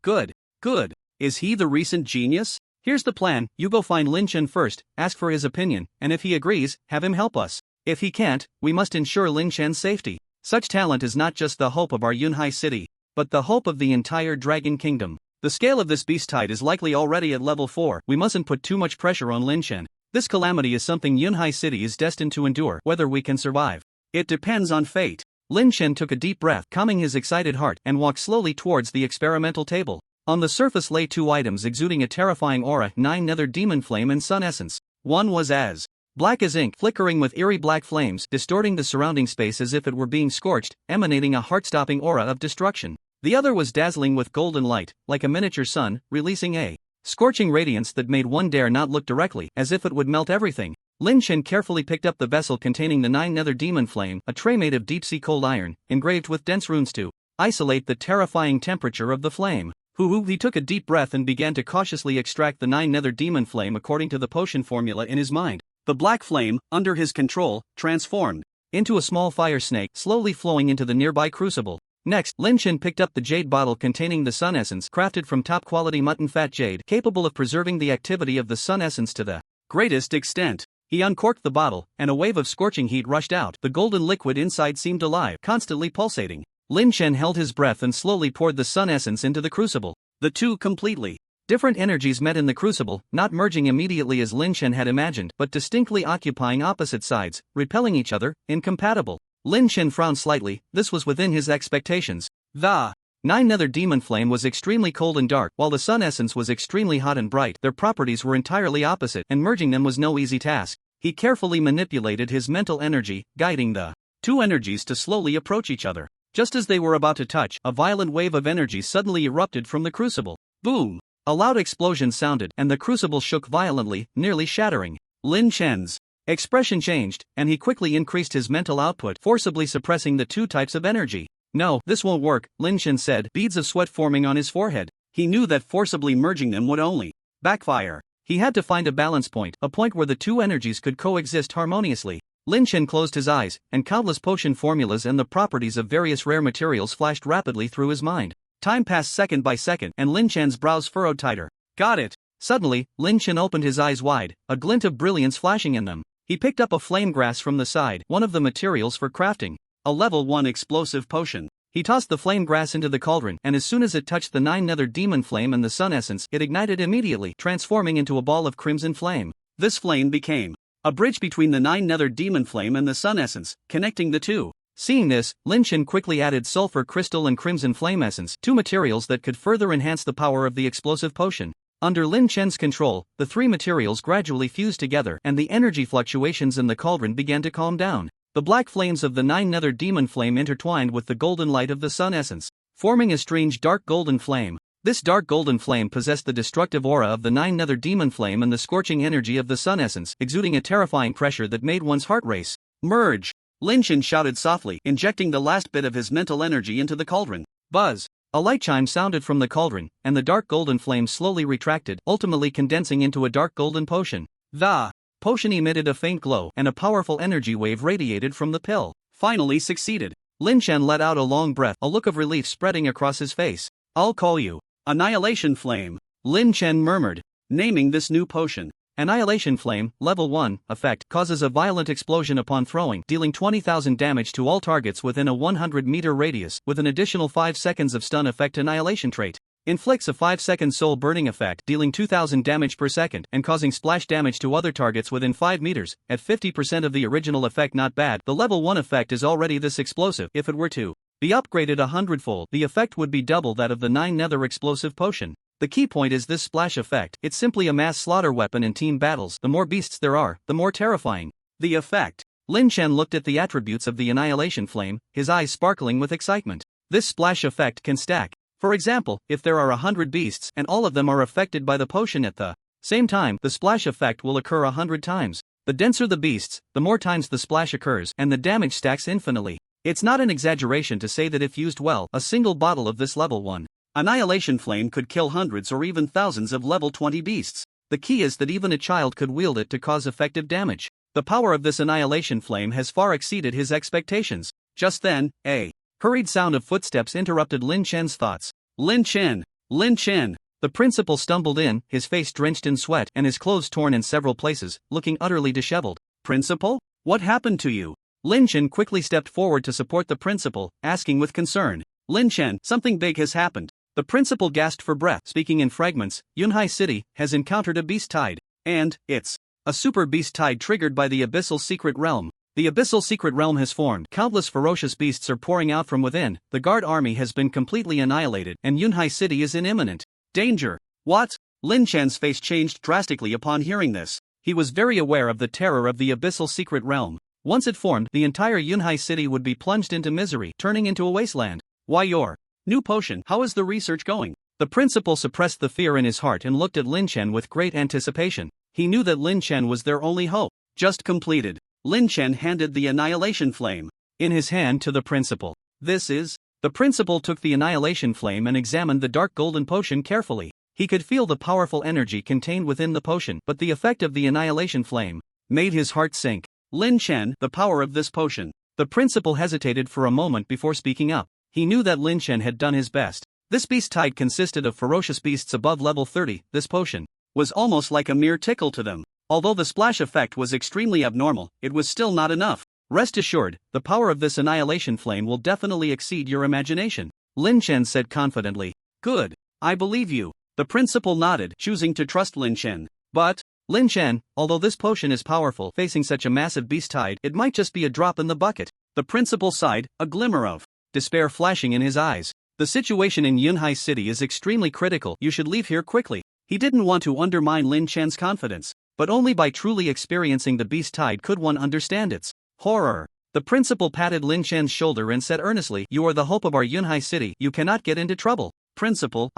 Is he the recent genius? Here's the plan, you go find Lin Chen first, ask for his opinion, and if he agrees, have him help us. If he can't, we must ensure Lin Chen's safety. Such talent is not just the hope of our Yunhai City, but the hope of the entire Dragon Kingdom. The scale of this beast tide is likely already at level 4, we mustn't put too much pressure on Lin Chen. This calamity is something Yunhai City is destined to endure, whether we can survive. It depends on fate. Lin Chen took a deep breath, calming his excited heart, and walked slowly towards the experimental table. On the surface lay 2 items exuding a terrifying aura: 9 nether demon flame and sun essence. One was as black as ink, flickering with eerie black flames, distorting the surrounding space as if it were being scorched, emanating a heart-stopping aura of destruction. The other was dazzling with golden light, like a miniature sun, releasing a scorching radiance that made one dare not look directly, as if it would melt everything. Lin Chen carefully picked up the vessel containing the 9 nether demon flame, a tray made of deep-sea cold iron, engraved with dense runes to isolate the terrifying temperature of the flame. He took a deep breath and began to cautiously extract the 9 nether demon flame according to the potion formula in his mind. The black flame, under his control, transformed. into a small fire snake slowly flowing into the nearby crucible. Next, Lin Chen picked up the jade bottle containing the sun essence crafted from top-quality mutton fat jade capable of preserving the activity of the sun essence to the greatest extent. He uncorked the bottle, and a wave of scorching heat rushed out. The golden liquid inside seemed alive, constantly pulsating. Lin Chen held his breath and slowly poured the sun essence into the crucible. The two completely different energies met in the crucible, not merging immediately as Lin Chen had imagined, but distinctly occupying opposite sides, repelling each other, incompatible. Lin Chen frowned slightly. This was within his expectations. The Nine-Nether Demon Flame was extremely cold and dark, while the sun essence was extremely hot and bright. Their properties were entirely opposite, and merging them was no easy task. He carefully manipulated his mental energy, guiding the two energies to slowly approach each other. Just as they were about to touch, a violent wave of energy suddenly erupted from the crucible. Boom! A loud explosion sounded, and the crucible shook violently, nearly shattering. Lin Chen's expression changed, and he quickly increased his mental output, forcibly suppressing the two types of energy. No, this won't work, Lin Chen said, beads of sweat forming on his forehead. He knew that forcibly merging them would only backfire. He had to find a balance point, a point where the two energies could coexist harmoniously. Lin Chen closed his eyes, and countless potion formulas and the properties of various rare materials flashed rapidly through his mind. Time passed second by second, and Lin Chen's brows furrowed tighter. Got it! Suddenly, Lin Chen opened his eyes wide, a glint of brilliance flashing in them. He picked up a flame grass from the side, one of the materials for crafting a level 1 explosive potion. He tossed the flame grass into the cauldron, and as soon as it touched the Nine-Nether Demon Flame and the sun essence, it ignited immediately, transforming into a ball of crimson flame. This flame became a bridge between the Nine-Nether Demon Flame and the sun essence, connecting the two. Seeing this, Lin Chen quickly added sulfur crystal and crimson flame essence, two materials that could further enhance the power of the explosive potion. Under Lin Chen's control, the three materials gradually fused together, and the energy fluctuations in the cauldron began to calm down. The black flames of the Nine-Nether Demon Flame intertwined with the golden light of the sun essence, forming a strange dark golden flame. This dark golden flame possessed the destructive aura of the Nine-Nether Demon Flame and the scorching energy of the sun essence, exuding a terrifying pressure that made one's heart race. Merge! Lin Chen shouted softly, injecting the last bit of his mental energy into the cauldron. Buzz! A light chime sounded from the cauldron, and the dark golden flame slowly retracted, ultimately condensing into a dark golden potion. The potion emitted a faint glow, and a powerful energy wave radiated from the pill. Finally succeeded. Lin Chen let out a long breath, a look of relief spreading across his face. I'll call you Annihilation Flame, Lin Chen murmured, naming this new potion. Annihilation Flame, Level 1, effect, causes a violent explosion upon throwing, dealing 20,000 damage to all targets within a 100-meter radius, with an additional 5 seconds of stun effect. Annihilation trait inflicts a 5-second soul burning effect, dealing 2,000 damage per second, and causing splash damage to other targets within 5 meters, at 50% of the original effect. Not bad. The Level 1 effect is already this explosive. If it were to be upgraded 100-fold, the effect would be double that of the Nine-Nether explosive potion. The key point is this splash effect. It's simply a mass slaughter weapon in team battles. The more beasts there are, the more terrifying the effect. Lin Chen looked at the attributes of the Annihilation Flame, his eyes sparkling with excitement. This splash effect can stack. For example, if there are 100 beasts and all of them are affected by the potion at the same time, the splash effect will occur 100 times. The denser the beasts, the more times the splash occurs, and the damage stacks infinitely. It's not an exaggeration to say that if used well, a single bottle of this Level 1 Annihilation Flame could kill hundreds or even thousands of level 20 beasts. The key is that even a child could wield it to cause effective damage. The power of this Annihilation Flame has far exceeded his expectations. Just then, a hurried sound of footsteps interrupted Lin Chen's thoughts. Lin Chen! Lin Chen! The principal stumbled in, his face drenched in sweat and his clothes torn in several places, looking utterly disheveled. Principal? What happened to you? Lin Chen quickly stepped forward to support the principal, asking with concern. Lin Chen, something big has happened. The principal gasped for breath. Speaking in fragments, Yunhai City has encountered a beast tide. And it's a super beast tide triggered by the Abyssal Secret Realm. The Abyssal Secret Realm has formed. Countless ferocious beasts are pouring out from within. The guard army has been completely annihilated, and Yunhai City is in imminent danger. What? Lin Chen's face changed drastically upon hearing this. He was very aware of the terror of the Abyssal Secret Realm. Once it formed, the entire Yunhai City would be plunged into misery, turning into a wasteland. Why your new potion, how is the research going? The principal suppressed the fear in his heart and looked at Lin Chen with great anticipation. He knew that Lin Chen was their only hope. Just completed. Lin Chen handed the Annihilation Flame in his hand to the principal. This is. The principal took the Annihilation Flame and examined the dark golden potion carefully. He could feel the powerful energy contained within the potion, but the effect of the Annihilation Flame made his heart sink. Lin Chen, the power of this potion The principal hesitated for a moment before speaking up. He knew that Lin Chen had done his best. This beast tide consisted of ferocious beasts above level 30. This potion was almost like a mere tickle to them. Although the splash effect was extremely abnormal, it was still not enough. Rest assured, the power of this annihilation flame will definitely exceed your imagination, Lin Chen said confidently. Good. I believe you. The principal nodded, choosing to trust Lin Chen. But, Lin Chen, although this potion is powerful, facing such a massive beast tide, it might just be a drop in the bucket. The principal sighed, a glimmer of despair flashing in his eyes. The situation in Yunhai City is extremely critical. You should leave here quickly. He didn't want to undermine Lin Chen's confidence, but only by truly experiencing the beast tide could one understand its horror. The principal patted Lin Chen's shoulder and said earnestly, "You are the hope of our Yunhai City. You cannot get into trouble." Principal,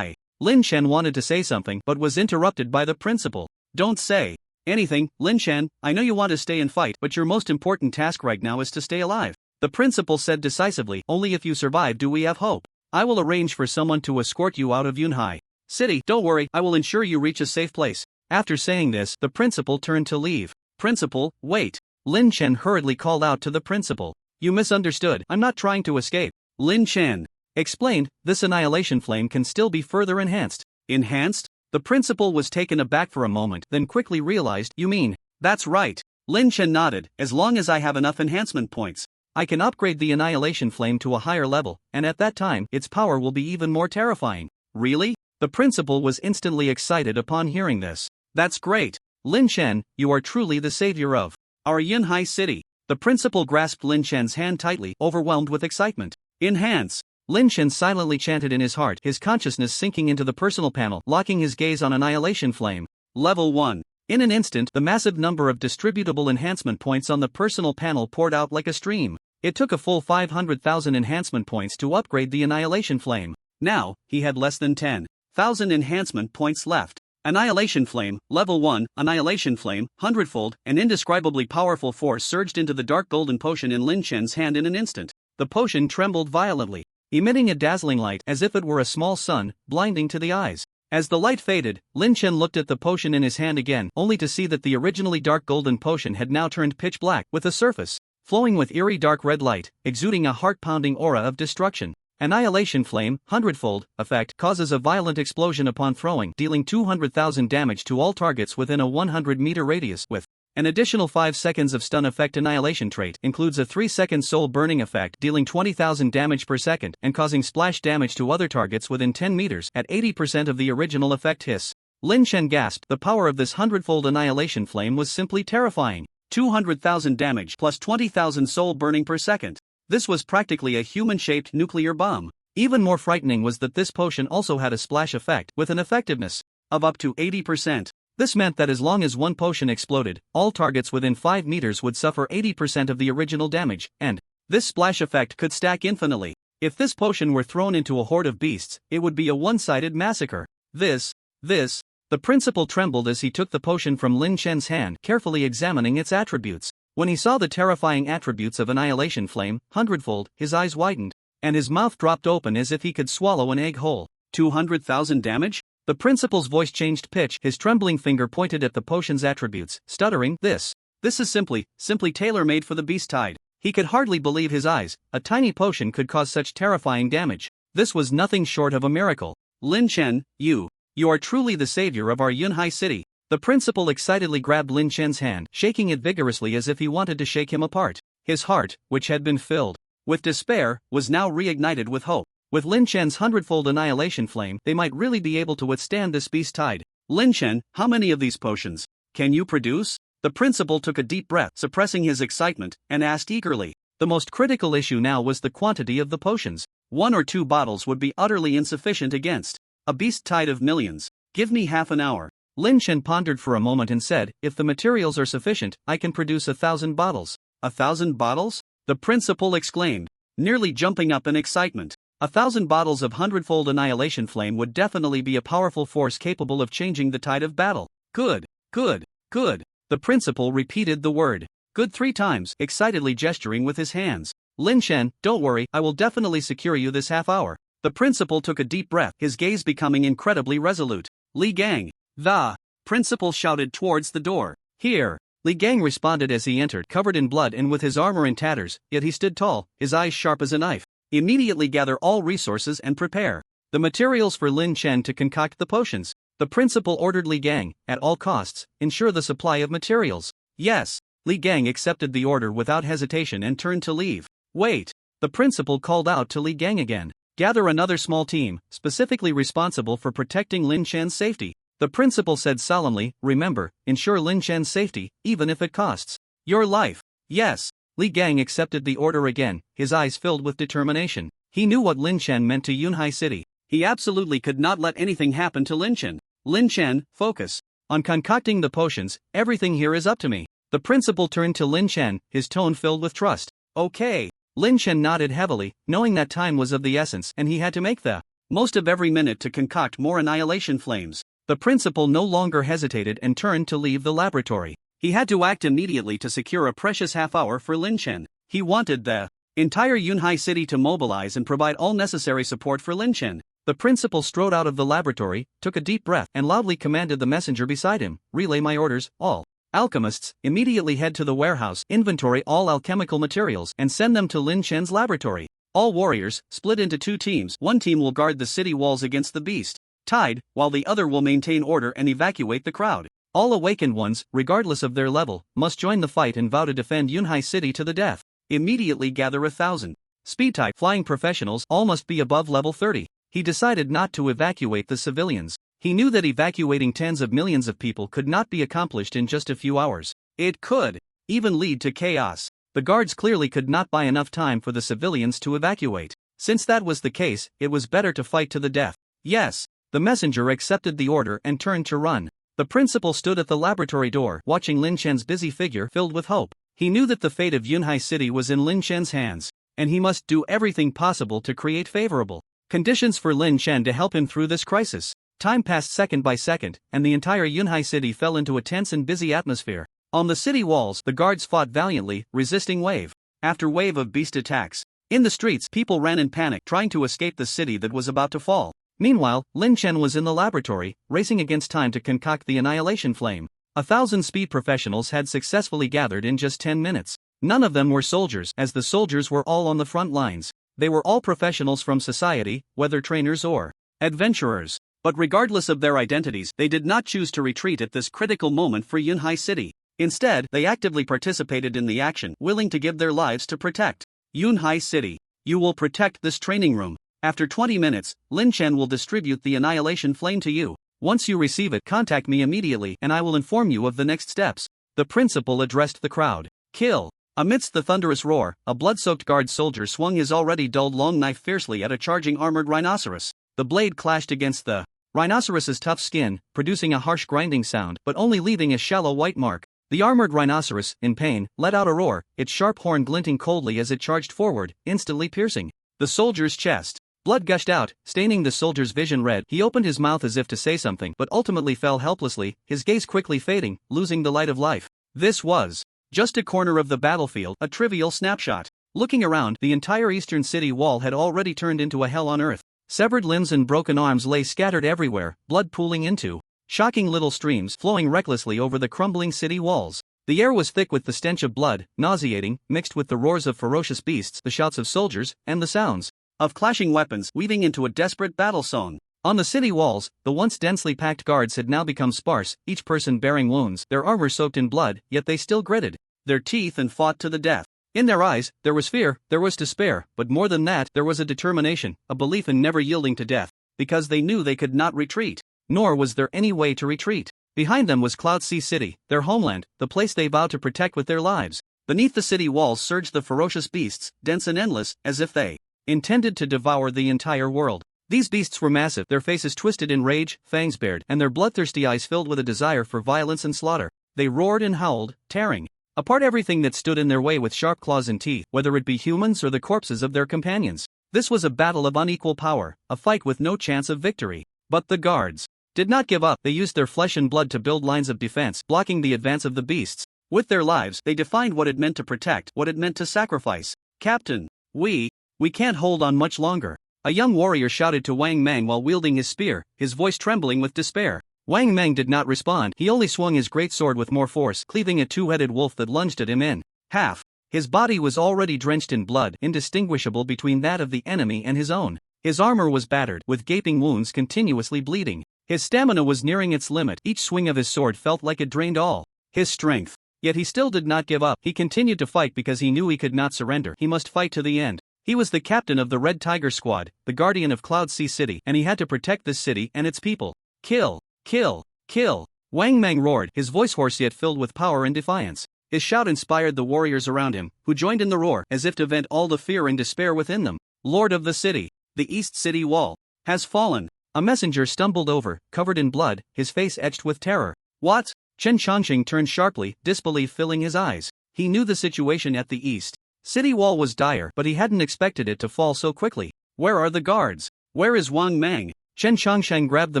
Lin Chen wanted to say something but was interrupted by the principal. Don't say anything, Lin Chen. I know you want to stay and fight, but your most important task right now is to stay alive. The principal said decisively, only if you survive do we have hope. I will arrange for someone to escort you out of Yunhai City. Don't worry, I will ensure you reach a safe place. After saying this, the principal turned to leave. Principal, wait. Lin Chen hurriedly called out to the principal. You misunderstood. I'm not trying to escape. Lin Chen explained, this annihilation flame can still be further enhanced. Enhanced? The principal was taken aback for a moment, then quickly realized, you mean? That's right. Lin Chen nodded, as long as I have enough enhancement points, I can upgrade the annihilation flame to a higher level, and at that time, its power will be even more terrifying. Really? The principal was instantly excited upon hearing this. That's great. Lin Chen, you are truly the savior of our Yunhai City. The principal grasped Lin Chen's hand tightly, overwhelmed with excitement. Enhance. Lin Chen silently chanted in his heart, his consciousness sinking into the personal panel, locking his gaze on annihilation flame. Level 1. In an instant, the massive number of distributable enhancement points on the personal panel poured out like a stream. It took a full 500,000 enhancement points to upgrade the annihilation flame. Now, he had less than 10,000 enhancement points left. Annihilation Flame, Level 1, Annihilation Flame, 100-fold, an indescribably powerful force surged into the dark golden potion in Lin Chen's hand in an instant. The potion trembled violently, emitting a dazzling light as if it were a small sun, blinding to the eyes. As the light faded, Lin Chen looked at the potion in his hand again, only to see that the originally dark golden potion had now turned pitch black, with a surface flowing with eerie dark red light, exuding a heart-pounding aura of destruction. Annihilation Flame, 100-fold, effect causes a violent explosion upon throwing, dealing 200,000 damage to all targets within a 100-meter radius, with an additional 5 seconds of stun effect. Annihilation trait includes a 3-second soul burning effect, dealing 20,000 damage per second, and causing splash damage to other targets within 10 meters, at 80% of the original effect. Hiss. Lin Chen gasped. The power of this 100-fold Annihilation Flame was simply terrifying. 200,000 damage plus 20,000 soul burning per second. This was practically a human-shaped nuclear bomb. Even more frightening was that this potion also had a splash effect, with an effectiveness of up to 80%. This meant that as long as one potion exploded, all targets within 5 meters would suffer 80% of the original damage, and this splash effect could stack infinitely. If this potion were thrown into a horde of beasts, it would be a one-sided massacre. The principal trembled as he took the potion from Lin Chen's hand, carefully examining its attributes. When he saw the terrifying attributes of Annihilation Flame, 100-fold, his eyes widened, and his mouth dropped open as if he could swallow an egg whole. 200,000 damage? The principal's voice changed pitch, his trembling finger pointed at the potion's attributes, stuttering, This is simply tailor-made for the beast tide. He could hardly believe his eyes. A tiny potion could cause such terrifying damage. This was nothing short of a miracle. Lin Chen, you are truly the savior of our Yunhai City. The principal excitedly grabbed Lin Chen's hand, shaking it vigorously as if he wanted to shake him apart. His heart, which had been filled with despair, was now reignited with hope. With Lin Chen's 100-fold Annihilation Flame, they might really be able to withstand this beast tide. Lin Chen, how many of these potions can you produce? The principal took a deep breath, suppressing his excitement, and asked eagerly. The most critical issue now was the quantity of the potions. 1 or 2 bottles would be utterly insufficient against a beast tide of millions. Give me half an hour. Lin Chen pondered for a moment and said, if the materials are sufficient, I can produce 1,000 bottles. 1,000 bottles? The principal exclaimed, nearly jumping up in excitement. 1,000 bottles of 100-fold Annihilation Flame would definitely be a powerful force capable of changing the tide of battle. Good. The principal repeated the word good 3 times, excitedly gesturing with his hands. Lin Chen, don't worry, I will definitely secure you this half hour. The principal took a deep breath, his gaze becoming incredibly resolute. Li Gang. The principal shouted towards the door. Here. Li Gang responded as he entered, covered in blood and with his armor in tatters, yet he stood tall, his eyes sharp as a knife. Immediately gather all resources and prepare the materials for Lin Chen to concoct the potions. The principal ordered Li Gang, at all costs, ensure the supply of materials. Yes. Li Gang accepted the order without hesitation and turned to leave. Wait. The principal called out to Li Gang again. Gather another small team, specifically responsible for protecting Lin Chen's safety. The principal said solemnly, remember, ensure Lin Chen's safety, even if it costs your life. Yes. Li Gang accepted the order again, his eyes filled with determination. He knew what Lin Chen meant to Yunhai City. He absolutely could not let anything happen to Lin Chen. Lin Chen, focus on concocting the potions, everything here is up to me. The principal turned to Lin Chen, his tone filled with trust. Okay. Lin Chen nodded heavily, knowing that time was of the essence and he had to make the most of every minute to concoct more annihilation flames. The principal no longer hesitated and turned to leave the laboratory. He had to act immediately to secure a precious half hour for Lin Chen. He wanted the entire Yunhai City to mobilize and provide all necessary support for Lin Chen. The principal strode out of the laboratory, took a deep breath, and loudly commanded the messenger beside him, relay my orders, all alchemists, immediately head to the warehouse, inventory all alchemical materials, and send them to Lin Chen's laboratory. All warriors, split into 2 teams, one team will guard the city walls against the beast tide, while the other will maintain order and evacuate the crowd. All awakened ones, regardless of their level, must join the fight and vow to defend Yunhai City to the death. Immediately gather 1,000 speed-type flying professionals, all must be above level 30. He decided not to evacuate the civilians. He knew that evacuating tens of millions of people could not be accomplished in just a few hours. It could even lead to chaos. The guards clearly could not buy enough time for the civilians to evacuate. Since that was the case, it was better to fight to the death. Yes. The messenger accepted the order and turned to run. The principal stood at the laboratory door, watching Lin Chen's busy figure filled with hope. He knew that the fate of Yunhai City was in Lin Chen's hands, and he must do everything possible to create favorable conditions for Lin Chen to help him through this crisis. Time passed second by second, and the entire Yunhai City fell into a tense and busy atmosphere. On the city walls, the guards fought valiantly, resisting wave after wave of beast attacks. In the streets, people ran in panic, trying to escape the city that was about to fall. Meanwhile, Lin Chen was in the laboratory, racing against time to concoct the annihilation flame. 1,000 speed professionals had successfully gathered in just 10 minutes. None of them were soldiers, as the soldiers were all on the front lines. They were all professionals from society, whether trainers or adventurers. But regardless of their identities, they did not choose to retreat at this critical moment for Yunhai City. Instead, they actively participated in the action, willing to give their lives to protect Yunhai City. You will protect this training room. After 20 minutes, Lin Chen will distribute the annihilation flame to you. Once you receive it, contact me immediately and I will inform you of the next steps. The principal addressed the crowd. Kill. Amidst the thunderous roar, a blood-soaked guard soldier swung his already dulled long knife fiercely at a charging armored rhinoceros. The blade clashed against the rhinoceros's tough skin, producing a harsh grinding sound, but only leaving a shallow white mark. The armored rhinoceros, in pain, let out a roar, its sharp horn glinting coldly as it charged forward, instantly piercing the soldier's chest. Blood gushed out, staining the soldier's vision red. He opened his mouth as if to say something, but ultimately fell helplessly, his gaze quickly fading, losing the light of life. This was just a corner of the battlefield, a trivial snapshot. Looking around, the entire eastern city wall had already turned into a hell on earth. Severed limbs and broken arms lay scattered everywhere, blood pooling into shocking little streams flowing recklessly over the crumbling city walls. The air was thick with the stench of blood, nauseating, mixed with the roars of ferocious beasts, the shouts of soldiers, and the sounds of clashing weapons weaving into a desperate battle song. On the city walls, the once densely packed guards had now become sparse, each person bearing wounds, their armor soaked in blood, yet they still gritted their teeth and fought to the death. In their eyes, there was fear, there was despair, but more than that, there was a determination, a belief in never yielding to death, because they knew they could not retreat, nor was there any way to retreat. Behind them was Cloud Sea City, their homeland, the place they vowed to protect with their lives. Beneath the city walls surged the ferocious beasts, dense and endless, as if they intended to devour the entire world. These beasts were massive, their faces twisted in rage, fangs bared, and their bloodthirsty eyes filled with a desire for violence and slaughter. They roared and howled, tearing apart everything that stood in their way with sharp claws and teeth, whether it be humans or the corpses of their companions. This was a battle of unequal power, a fight with no chance of victory. But the guards did not give up. They used their flesh and blood to build lines of defense, blocking the advance of the beasts. With their lives, they defined what it meant to protect, what it meant to sacrifice. Captain, we can't hold on much longer. A young warrior shouted to Wang Mang while wielding his spear, his voice trembling with despair. Wang Meng did not respond. He only swung his great sword with more force, cleaving a two-headed wolf that lunged at him in half. His body was already drenched in blood, indistinguishable between that of the enemy and his own. His armor was battered, with gaping wounds continuously bleeding. His stamina was nearing its limit. Each swing of his sword felt like it drained all his strength. Yet he still did not give up. He continued to fight because he knew he could not surrender. He must fight to the end. He was the captain of the Red Tiger Squad, the guardian of Cloud Sea City, and he had to protect this city and its people. Kill! Kill! Kill! Wang Meng roared, his voice hoarse yet filled with power and defiance. His shout inspired the warriors around him, who joined in the roar, as if to vent all the fear and despair within them. Lord of the city, the East City Wall has fallen. A messenger stumbled over, covered in blood, his face etched with terror. What? Chen Changxing turned sharply, disbelief filling his eyes. He knew the situation at the East City Wall was dire, but he hadn't expected it to fall so quickly. Where are the guards? Where is Wang Meng? Chen Changsheng grabbed the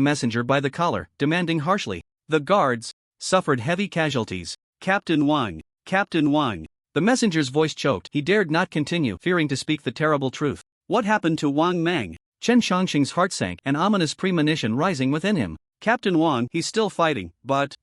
messenger by the collar, demanding harshly. The guards suffered heavy casualties. Captain Wang. Captain Wang. The messenger's voice choked. He dared not continue, fearing to speak the terrible truth. What happened to Wang Meng? Chen Changsheng's heart sank, an ominous premonition rising within him. Captain Wang, he's still fighting, but.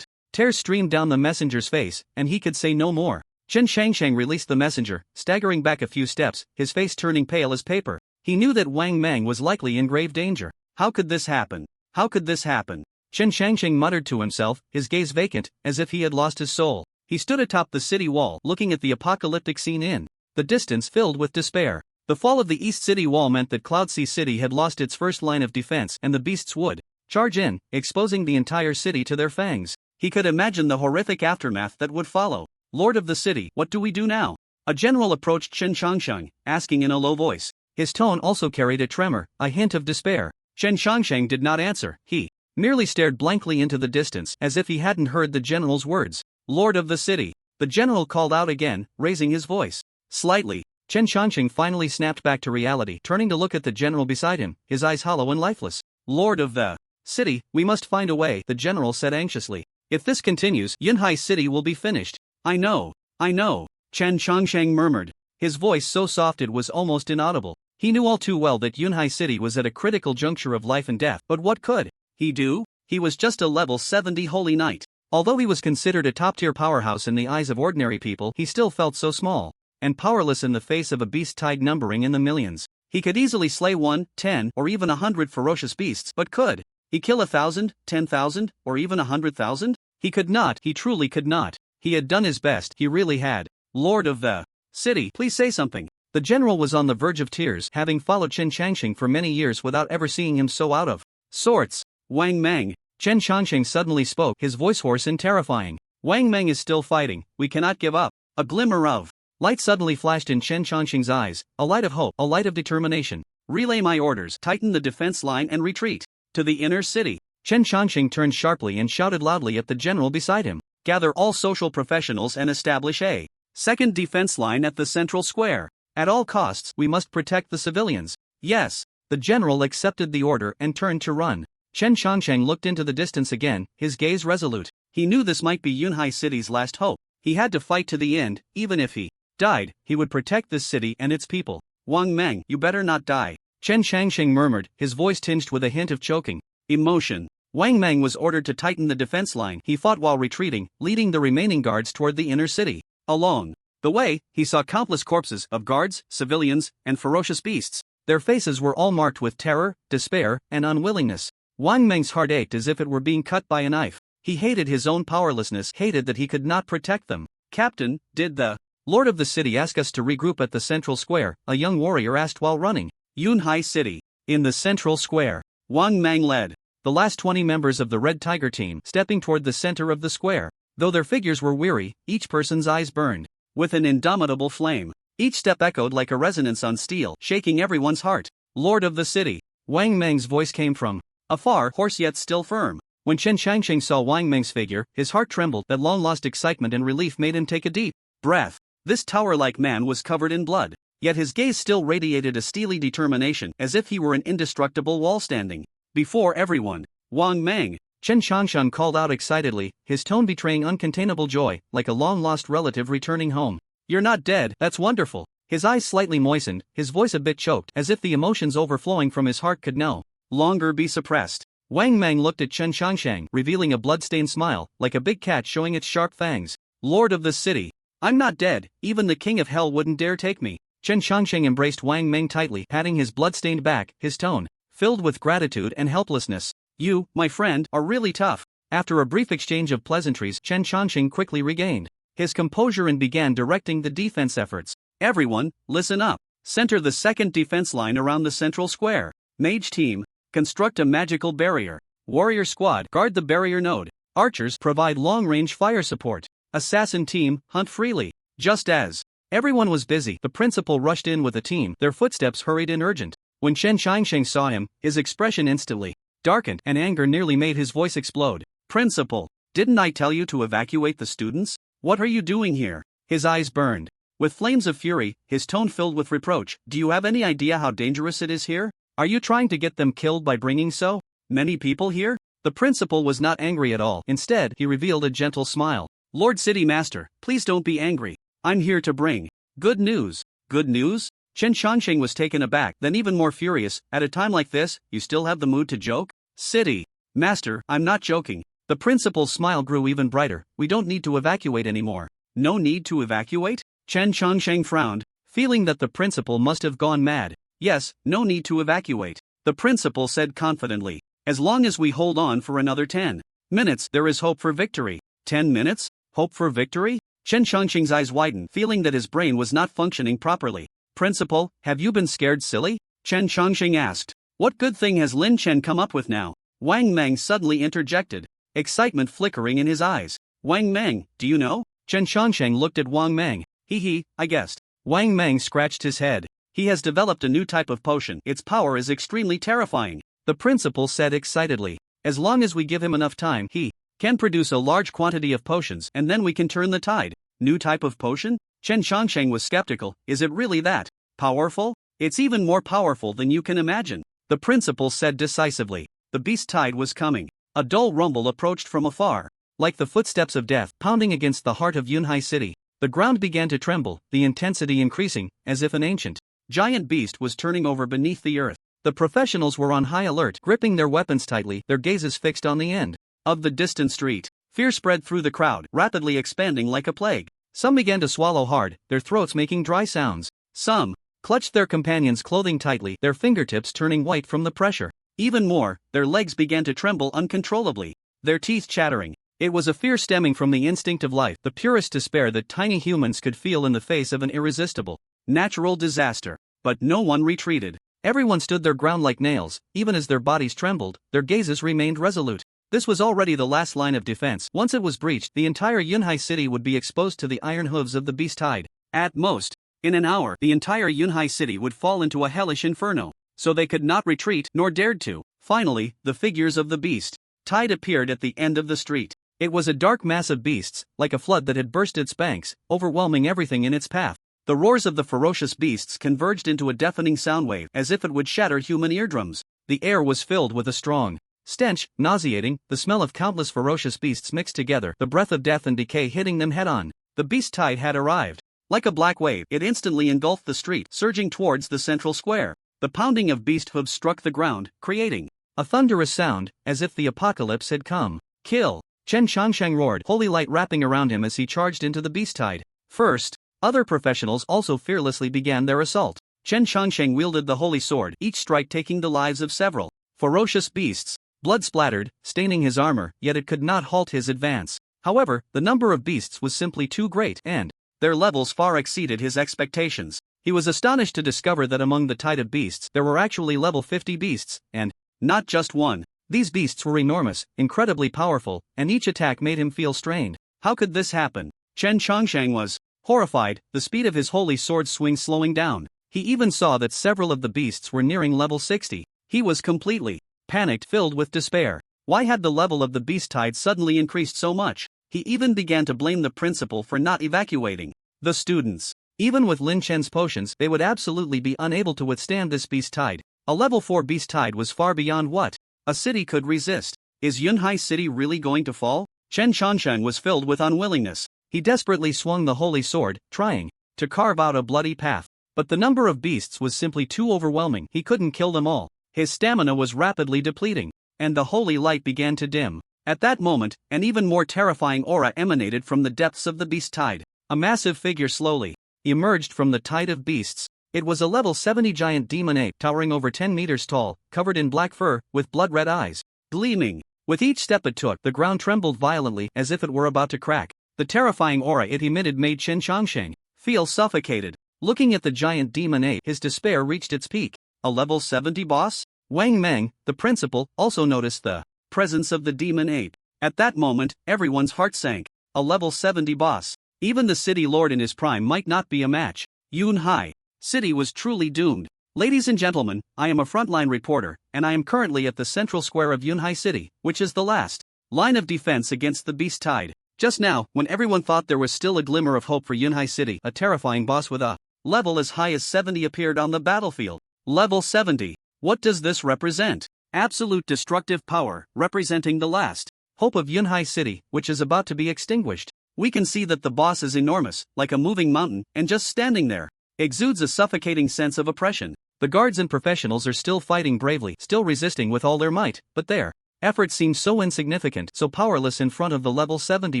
Tears streamed down the messenger's face, and he could say no more. Chen Changsheng released the messenger, staggering back a few steps, his face turning pale as paper. He knew that Wang Meng was likely in grave danger. How could this happen? How could this happen? Chen Changsheng muttered to himself, his gaze vacant, as if he had lost his soul. He stood atop the city wall, looking at the apocalyptic scene in the distance filled with despair. The fall of the East City Wall meant that Cloud Sea City had lost its first line of defense, and the beasts would charge in, exposing the entire city to their fangs. He could imagine the horrific aftermath that would follow. Lord of the city, what do we do now? A general approached Chen Changsheng, asking in a low voice. His tone also carried a tremor, a hint of despair. Chen Changsheng did not answer. He merely stared blankly into the distance, as if he hadn't heard the general's words. Lord of the city. The general called out again, raising his voice slightly. Chen Changsheng finally snapped back to reality, turning to look at the general beside him, his eyes hollow and lifeless. Lord of the city, we must find a way, the general said anxiously. If this continues, Yunhai City will be finished. I know. Chen Changsheng murmured, his voice so soft it was almost inaudible. He knew all too well that Yunhai City was at a critical juncture of life and death, but what could he do? He was just a level 70 holy knight. Although he was considered a top-tier powerhouse in the eyes of ordinary people, he still felt so small and powerless in the face of a beast tide numbering in the millions. He could easily slay 1, 10, or even 100 ferocious beasts, but could he kill 1,000, 10,000, or even 100,000? He could not, he truly could not. He had done his best, he really had. Lord of the city, please say something. The general was on the verge of tears, having followed Chen Changsheng for many years without ever seeing him so out of sorts. Wang Meng. Chen Changsheng suddenly spoke, his voice hoarse and terrifying. Wang Meng is still fighting, we cannot give up. A glimmer of light suddenly flashed in Chen Changsheng's eyes, a light of hope, a light of determination. Relay my orders, tighten the defense line and retreat to the inner city. Chen Changsheng turned sharply and shouted loudly at the general beside him. Gather all social professionals and establish a second defense line at the central square. At all costs, we must protect the civilians. Yes. The general accepted the order and turned to run. Chen Changsheng looked into the distance again, his gaze resolute. He knew this might be Yunhai City's last hope. He had to fight to the end, even if he died, he would protect this city and its people. Wang Meng, you better not die. Chen Changsheng murmured, his voice tinged with a hint of choking emotion. Wang Meng was ordered to tighten the defense line. He fought while retreating, leading the remaining guards toward the inner city. Along the way, he saw countless corpses of guards, civilians, and ferocious beasts. Their faces were all marked with terror, despair, and unwillingness. Wang Meng's heart ached as if it were being cut by a knife. He hated his own powerlessness, hated that he could not protect them. Captain, did the Lord of the city ask us to regroup at the central square? A young warrior asked while running. Yunhai City. In the central square, Wang Meng led the last 20 members of the Red Tiger team, stepping toward the center of the square. Though their figures were weary, each person's eyes burned with an indomitable flame. Each step echoed like a resonance on steel, shaking everyone's heart. Lord of the city. Wang Meng's voice came from afar, hoarse yet still firm. When Chen Changsheng saw Wang Meng's figure, his heart trembled. That long-lost excitement and relief made him take a deep breath. This tower-like man was covered in blood, yet his gaze still radiated a steely determination, as if he were an indestructible wall standing before everyone. Wang Meng. Chen Changsheng called out excitedly, his tone betraying uncontainable joy, like a long-lost relative returning home. You're not dead, that's wonderful. His eyes slightly moistened, his voice a bit choked, as if the emotions overflowing from his heart could no longer be suppressed. Wang Mang looked at Chen Changsheng, revealing a blood-stained smile, like a big cat showing its sharp fangs. Lord of the city. I'm not dead, even the king of hell wouldn't dare take me. Chen Changsheng embraced Wang Mang tightly, patting his blood-stained back, his tone filled with gratitude and helplessness. You, my friend, are really tough. After a brief exchange of pleasantries, Chen Changsheng quickly regained his composure and began directing the defense efforts. Everyone, listen up. Center the second defense line around the central square. Mage team, construct a magical barrier. Warrior squad, guard the barrier node. Archers provide long-range fire support. Assassin team, hunt freely. Just as everyone was busy, the principal rushed in with a team. Their footsteps hurried in urgent. When Chen Changsheng saw him, his expression instantly darkened, and anger nearly made his voice explode. Principal, didn't I tell you to evacuate the students? What are you doing here? His eyes burned with flames of fury, his tone filled with reproach. Do you have any idea how dangerous it is here? Are you trying to get them killed by bringing so many people here? The principal was not angry at all. Instead, he revealed a gentle smile. Lord City Master, please don't be angry. I'm here to bring good news. Good news? Chen Changsheng was taken aback, then even more furious. At a time like this, you still have the mood to joke? City Master, I'm not joking. The principal's smile grew even brighter. We don't need to evacuate anymore. No need to evacuate? Chen Changsheng frowned, feeling that the principal must have gone mad. Yes, no need to evacuate. The principal said confidently. As long as we hold on for another 10 minutes, there is hope for victory. 10 minutes? Hope for victory? Chen Changsheng's eyes widened, feeling that his brain was not functioning properly. Principal, have you been scared silly? Chen Changsheng asked. What good thing has Lin Chen come up with now? Wang Mang suddenly interjected, excitement flickering in his eyes. Wang Mang, do you know? Chen Changsheng looked at Wang Mang. I guessed. Wang Mang scratched his head. He has developed a new type of potion. Its power is extremely terrifying. The principal said excitedly. As long as we give him enough time, he can produce a large quantity of potions, and then we can turn the tide. New type of potion? Chen Changsheng was skeptical. Is it really that powerful? It's even more powerful than you can imagine. The principal said decisively. The beast tide was coming. A dull rumble approached from afar, like the footsteps of death pounding against the heart of Yunhai City. The ground began to tremble, the intensity increasing, as if an ancient giant beast was turning over beneath the earth. The professionals were on high alert, gripping their weapons tightly, their gazes fixed on the end of the distant street. Fear spread through the crowd, rapidly expanding like a plague. Some began to swallow hard, their throats making dry sounds. Some clutched their companions' clothing tightly, their fingertips turning white from the pressure. Even more, their legs began to tremble uncontrollably, their teeth chattering. It was a fear stemming from the instinct of life, the purest despair that tiny humans could feel in the face of an irresistible natural disaster. But no one retreated. Everyone stood their ground like nails. Even as their bodies trembled, their gazes remained resolute. This was already the last line of defense. Once it was breached, the entire Yunhai City would be exposed to the iron hooves of the beast tide. At most, in an hour, the entire Yunhai City would fall into a hellish inferno. So they could not retreat, nor dared to. Finally, the figures of the beast tide appeared at the end of the street. It was a dark mass of beasts, like a flood that had burst its banks, overwhelming everything in its path. The roars of the ferocious beasts converged into a deafening sound wave, as if it would shatter human eardrums. The air was filled with a strong stench, nauseating, the smell of countless ferocious beasts mixed together, the breath of death and decay hitting them head-on. The beast tide had arrived. Like a black wave, it instantly engulfed the street, surging towards the central square. The pounding of beast hooves struck the ground, creating a thunderous sound, as if the apocalypse had come. Kill! Chen Changsheng roared, holy light wrapping around him as he charged into the beast tide. First, other professionals also fearlessly began their assault. Chen Changsheng wielded the holy sword, each strike taking the lives of several ferocious beasts. Blood splattered, staining his armor, yet it could not halt his advance. However, the number of beasts was simply too great, and their levels far exceeded his expectations. He was astonished to discover that among the tide of beasts there were actually level 50 beasts, and not just one. These beasts were enormous, incredibly powerful, and each attack made him feel strained. How could this happen? Chen Changsheng was horrified, the speed of his holy sword swing slowing down. He even saw that several of the beasts were nearing level 60. He was completely panicked, filled with despair. Why had the level of the beast tide suddenly increased so much? He even began to blame the principal for not evacuating the students. Even with Lin Chen's potions, they would absolutely be unable to withstand this beast tide. A level 4 beast tide was far beyond what a city could resist. Is Yunhai City really going to fall? Chen Changsheng was filled with unwillingness. He desperately swung the holy sword, trying to carve out a bloody path. But the number of beasts was simply too overwhelming. He couldn't kill them all. His stamina was rapidly depleting. and the holy light began to dim. At that moment, an even more terrifying aura emanated from the depths of the beast tide. A massive figure slowly emerged from the tide of beasts. It was a level 70 giant demon ape towering over 10 meters tall, covered in black fur, with blood-red eyes gleaming. With each step it took, the ground trembled violently as if it were about to crack. The terrifying aura it emitted made Chen Changsheng feel suffocated. Looking at the giant demon ape, his despair reached its peak. A level 70 boss? Wang Meng, the principal, also noticed the presence of the demon ape. At that moment, everyone's heart sank. A level 70 boss. Even the city lord in his prime might not be a match. Yunhai City was truly doomed. Ladies and gentlemen, I am a frontline reporter, and I am currently at the central square of Yunhai City, which is the last line of defense against the beast tide. Just now, when everyone thought there was still a glimmer of hope for Yunhai City, a terrifying boss with a level as high as 70 appeared on the battlefield. Level 70. What does this represent? Absolute destructive power, representing the last hope of Yunhai City, which is about to be extinguished. We can see that the boss is enormous, like a moving mountain, and just standing there exudes a suffocating sense of oppression. The guards and professionals are still fighting bravely, still resisting with all their might, but their efforts seem so insignificant, so powerless in front of the level 70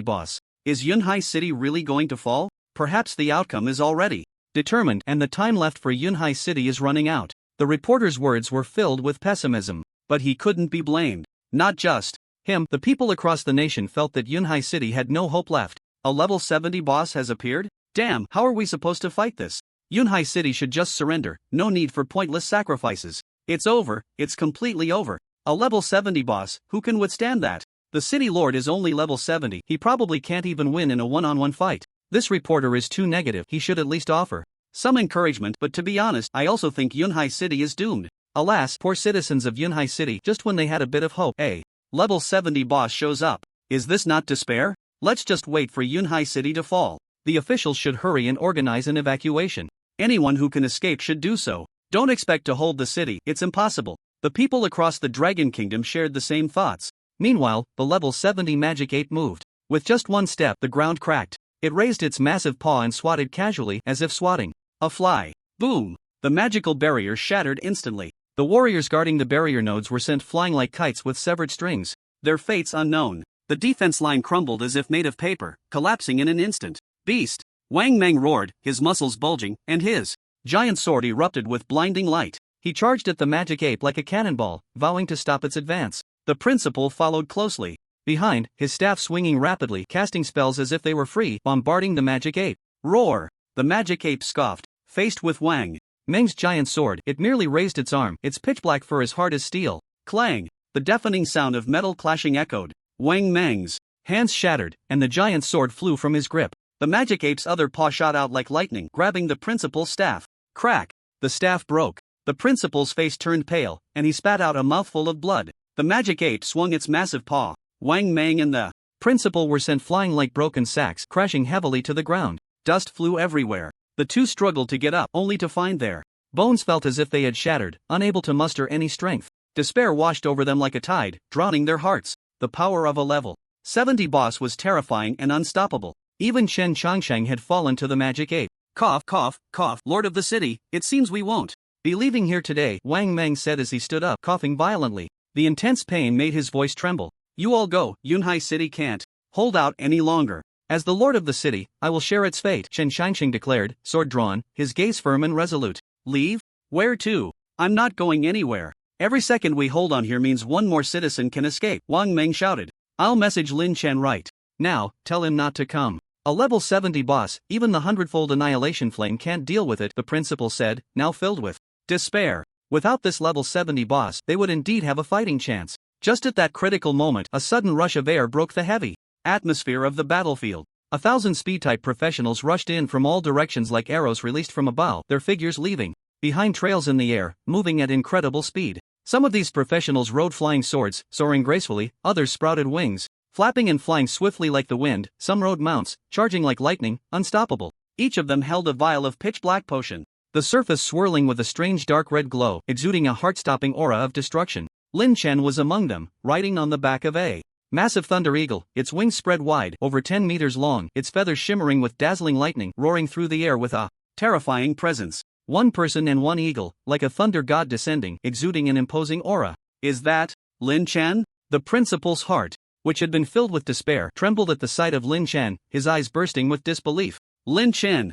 boss. Is Yunhai City really going to fall? Perhaps the outcome is already determined, and the time left for Yunhai City is running out. The reporter's words were filled with pessimism, but he couldn't be blamed. Not just him, the people across the nation felt that Yunhai City had no hope left. A level 70 boss has appeared? Damn, how are we supposed to fight this? Yunhai City should just surrender, no need for pointless sacrifices. It's over, it's completely over. A level 70 boss, who can withstand that? The city lord is only level 70, he probably can't even win in a one-on-one fight. This reporter is too negative, he should at least offer some encouragement, but to be honest, I also think Yunhai City is doomed. Alas, poor citizens of Yunhai City, just when they had a bit of hope, a level 70 boss shows up. Is this not despair? Let's just wait for Yunhai City to fall. The officials should hurry and organize an evacuation. Anyone who can escape should do so. Don't expect to hold the city, it's impossible. The people across the Dragon Kingdom shared the same thoughts. Meanwhile, the level 70 magic ape moved. With just one step, the ground cracked. It raised its massive paw and swatted casually, as if swatting a fly. Boom! The magical barrier shattered instantly. The warriors guarding the barrier nodes were sent flying like kites with severed strings. Their fates unknown. The defense line crumbled as if made of paper, collapsing in an instant. Beast! Wang Meng roared, his muscles bulging, and his giant sword erupted with blinding light. He charged at the magic ape like a cannonball, vowing to stop its advance. The principal followed closely behind, his staff swinging rapidly, casting spells as if they were free, bombarding the magic ape. Roar! The magic ape scoffed, faced with Wang Meng's giant sword. It merely raised its arm, its pitch-black fur as hard as steel. Clang! The deafening sound of metal clashing echoed. Wang Meng's hands shattered, and the giant sword flew from his grip. The magic ape's other paw shot out like lightning, grabbing the principal's staff. Crack! The staff broke. The principal's face turned pale, and he spat out a mouthful of blood. The magic ape swung its massive paw. Wang Meng and the principal were sent flying like broken sacks, crashing heavily to the ground. Dust flew everywhere. The two struggled to get up, only to find their bones felt as if they had shattered, unable to muster any strength. Despair washed over them like a tide, drowning their hearts. The power of a level 70 boss was terrifying and unstoppable. Even Chen Changsheng had fallen to the magic ape. Cough, cough, cough, Lord of the city, it seems we won't be leaving here today, Wang Meng said as he stood up, coughing violently. The intense pain made his voice tremble. You all go, Yunhai City can't hold out any longer. As the lord of the city, I will share its fate, Chen Changsheng declared, sword drawn, his gaze firm and resolute. Leave? Where to? I'm not going anywhere. Every second we hold on here means one more citizen can escape, Wang Meng shouted. I'll message Lin Chen right now, tell him not to come. A level 70 boss, even the hundredfold annihilation flame can't deal with it, the principal said, now filled with despair. Without this level 70 boss, they would indeed have a fighting chance. Just at that critical moment, a sudden rush of air broke the heavy atmosphere of the battlefield. 1,000 speed-type professionals rushed in from all directions like arrows released from a bow, their figures leaving behind trails in the air, moving at incredible speed. Some of these professionals rode flying swords, soaring gracefully, others sprouted wings, flapping and flying swiftly like the wind. Some rode mounts, charging like lightning, unstoppable. Each of them held a vial of pitch-black potion, the surface swirling with a strange dark red glow, exuding a heart-stopping aura of destruction. Lin Chen was among them, riding on the back of a massive thunder eagle, its wings spread wide, over 10 meters long, its feathers shimmering with dazzling lightning, roaring through the air with a terrifying presence. One person and one eagle, like a thunder god descending, exuding an imposing aura. Is that Lin Chan? The principal's heart, which had been filled with despair, trembled at the sight of Lin Chan, his eyes bursting with disbelief. Lin Chan,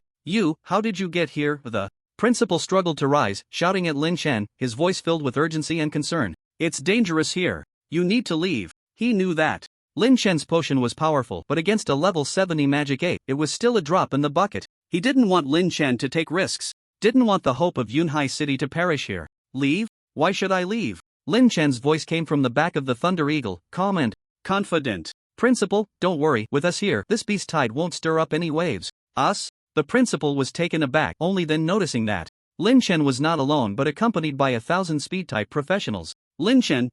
how did you get here? The principal struggled to rise, shouting at Lin Chan, his voice filled with urgency and concern. It's dangerous here. You need to leave. He knew that. Lin Chen's potion was powerful, but against a level 70 magic ape, it was still a drop in the bucket. He didn't want Lin Chen to take risks. Didn't want the hope of Yunhai City to perish here. Leave? Why should I leave? Lin Chen's voice came from the back of the Thunder Eagle, calm and confident. Principal, don't worry, with us here, this beast tide won't stir up any waves. Us? The principal was taken aback, only then noticing that Lin Chen was not alone but accompanied by 1,000 speed-type professionals. Lin Chen,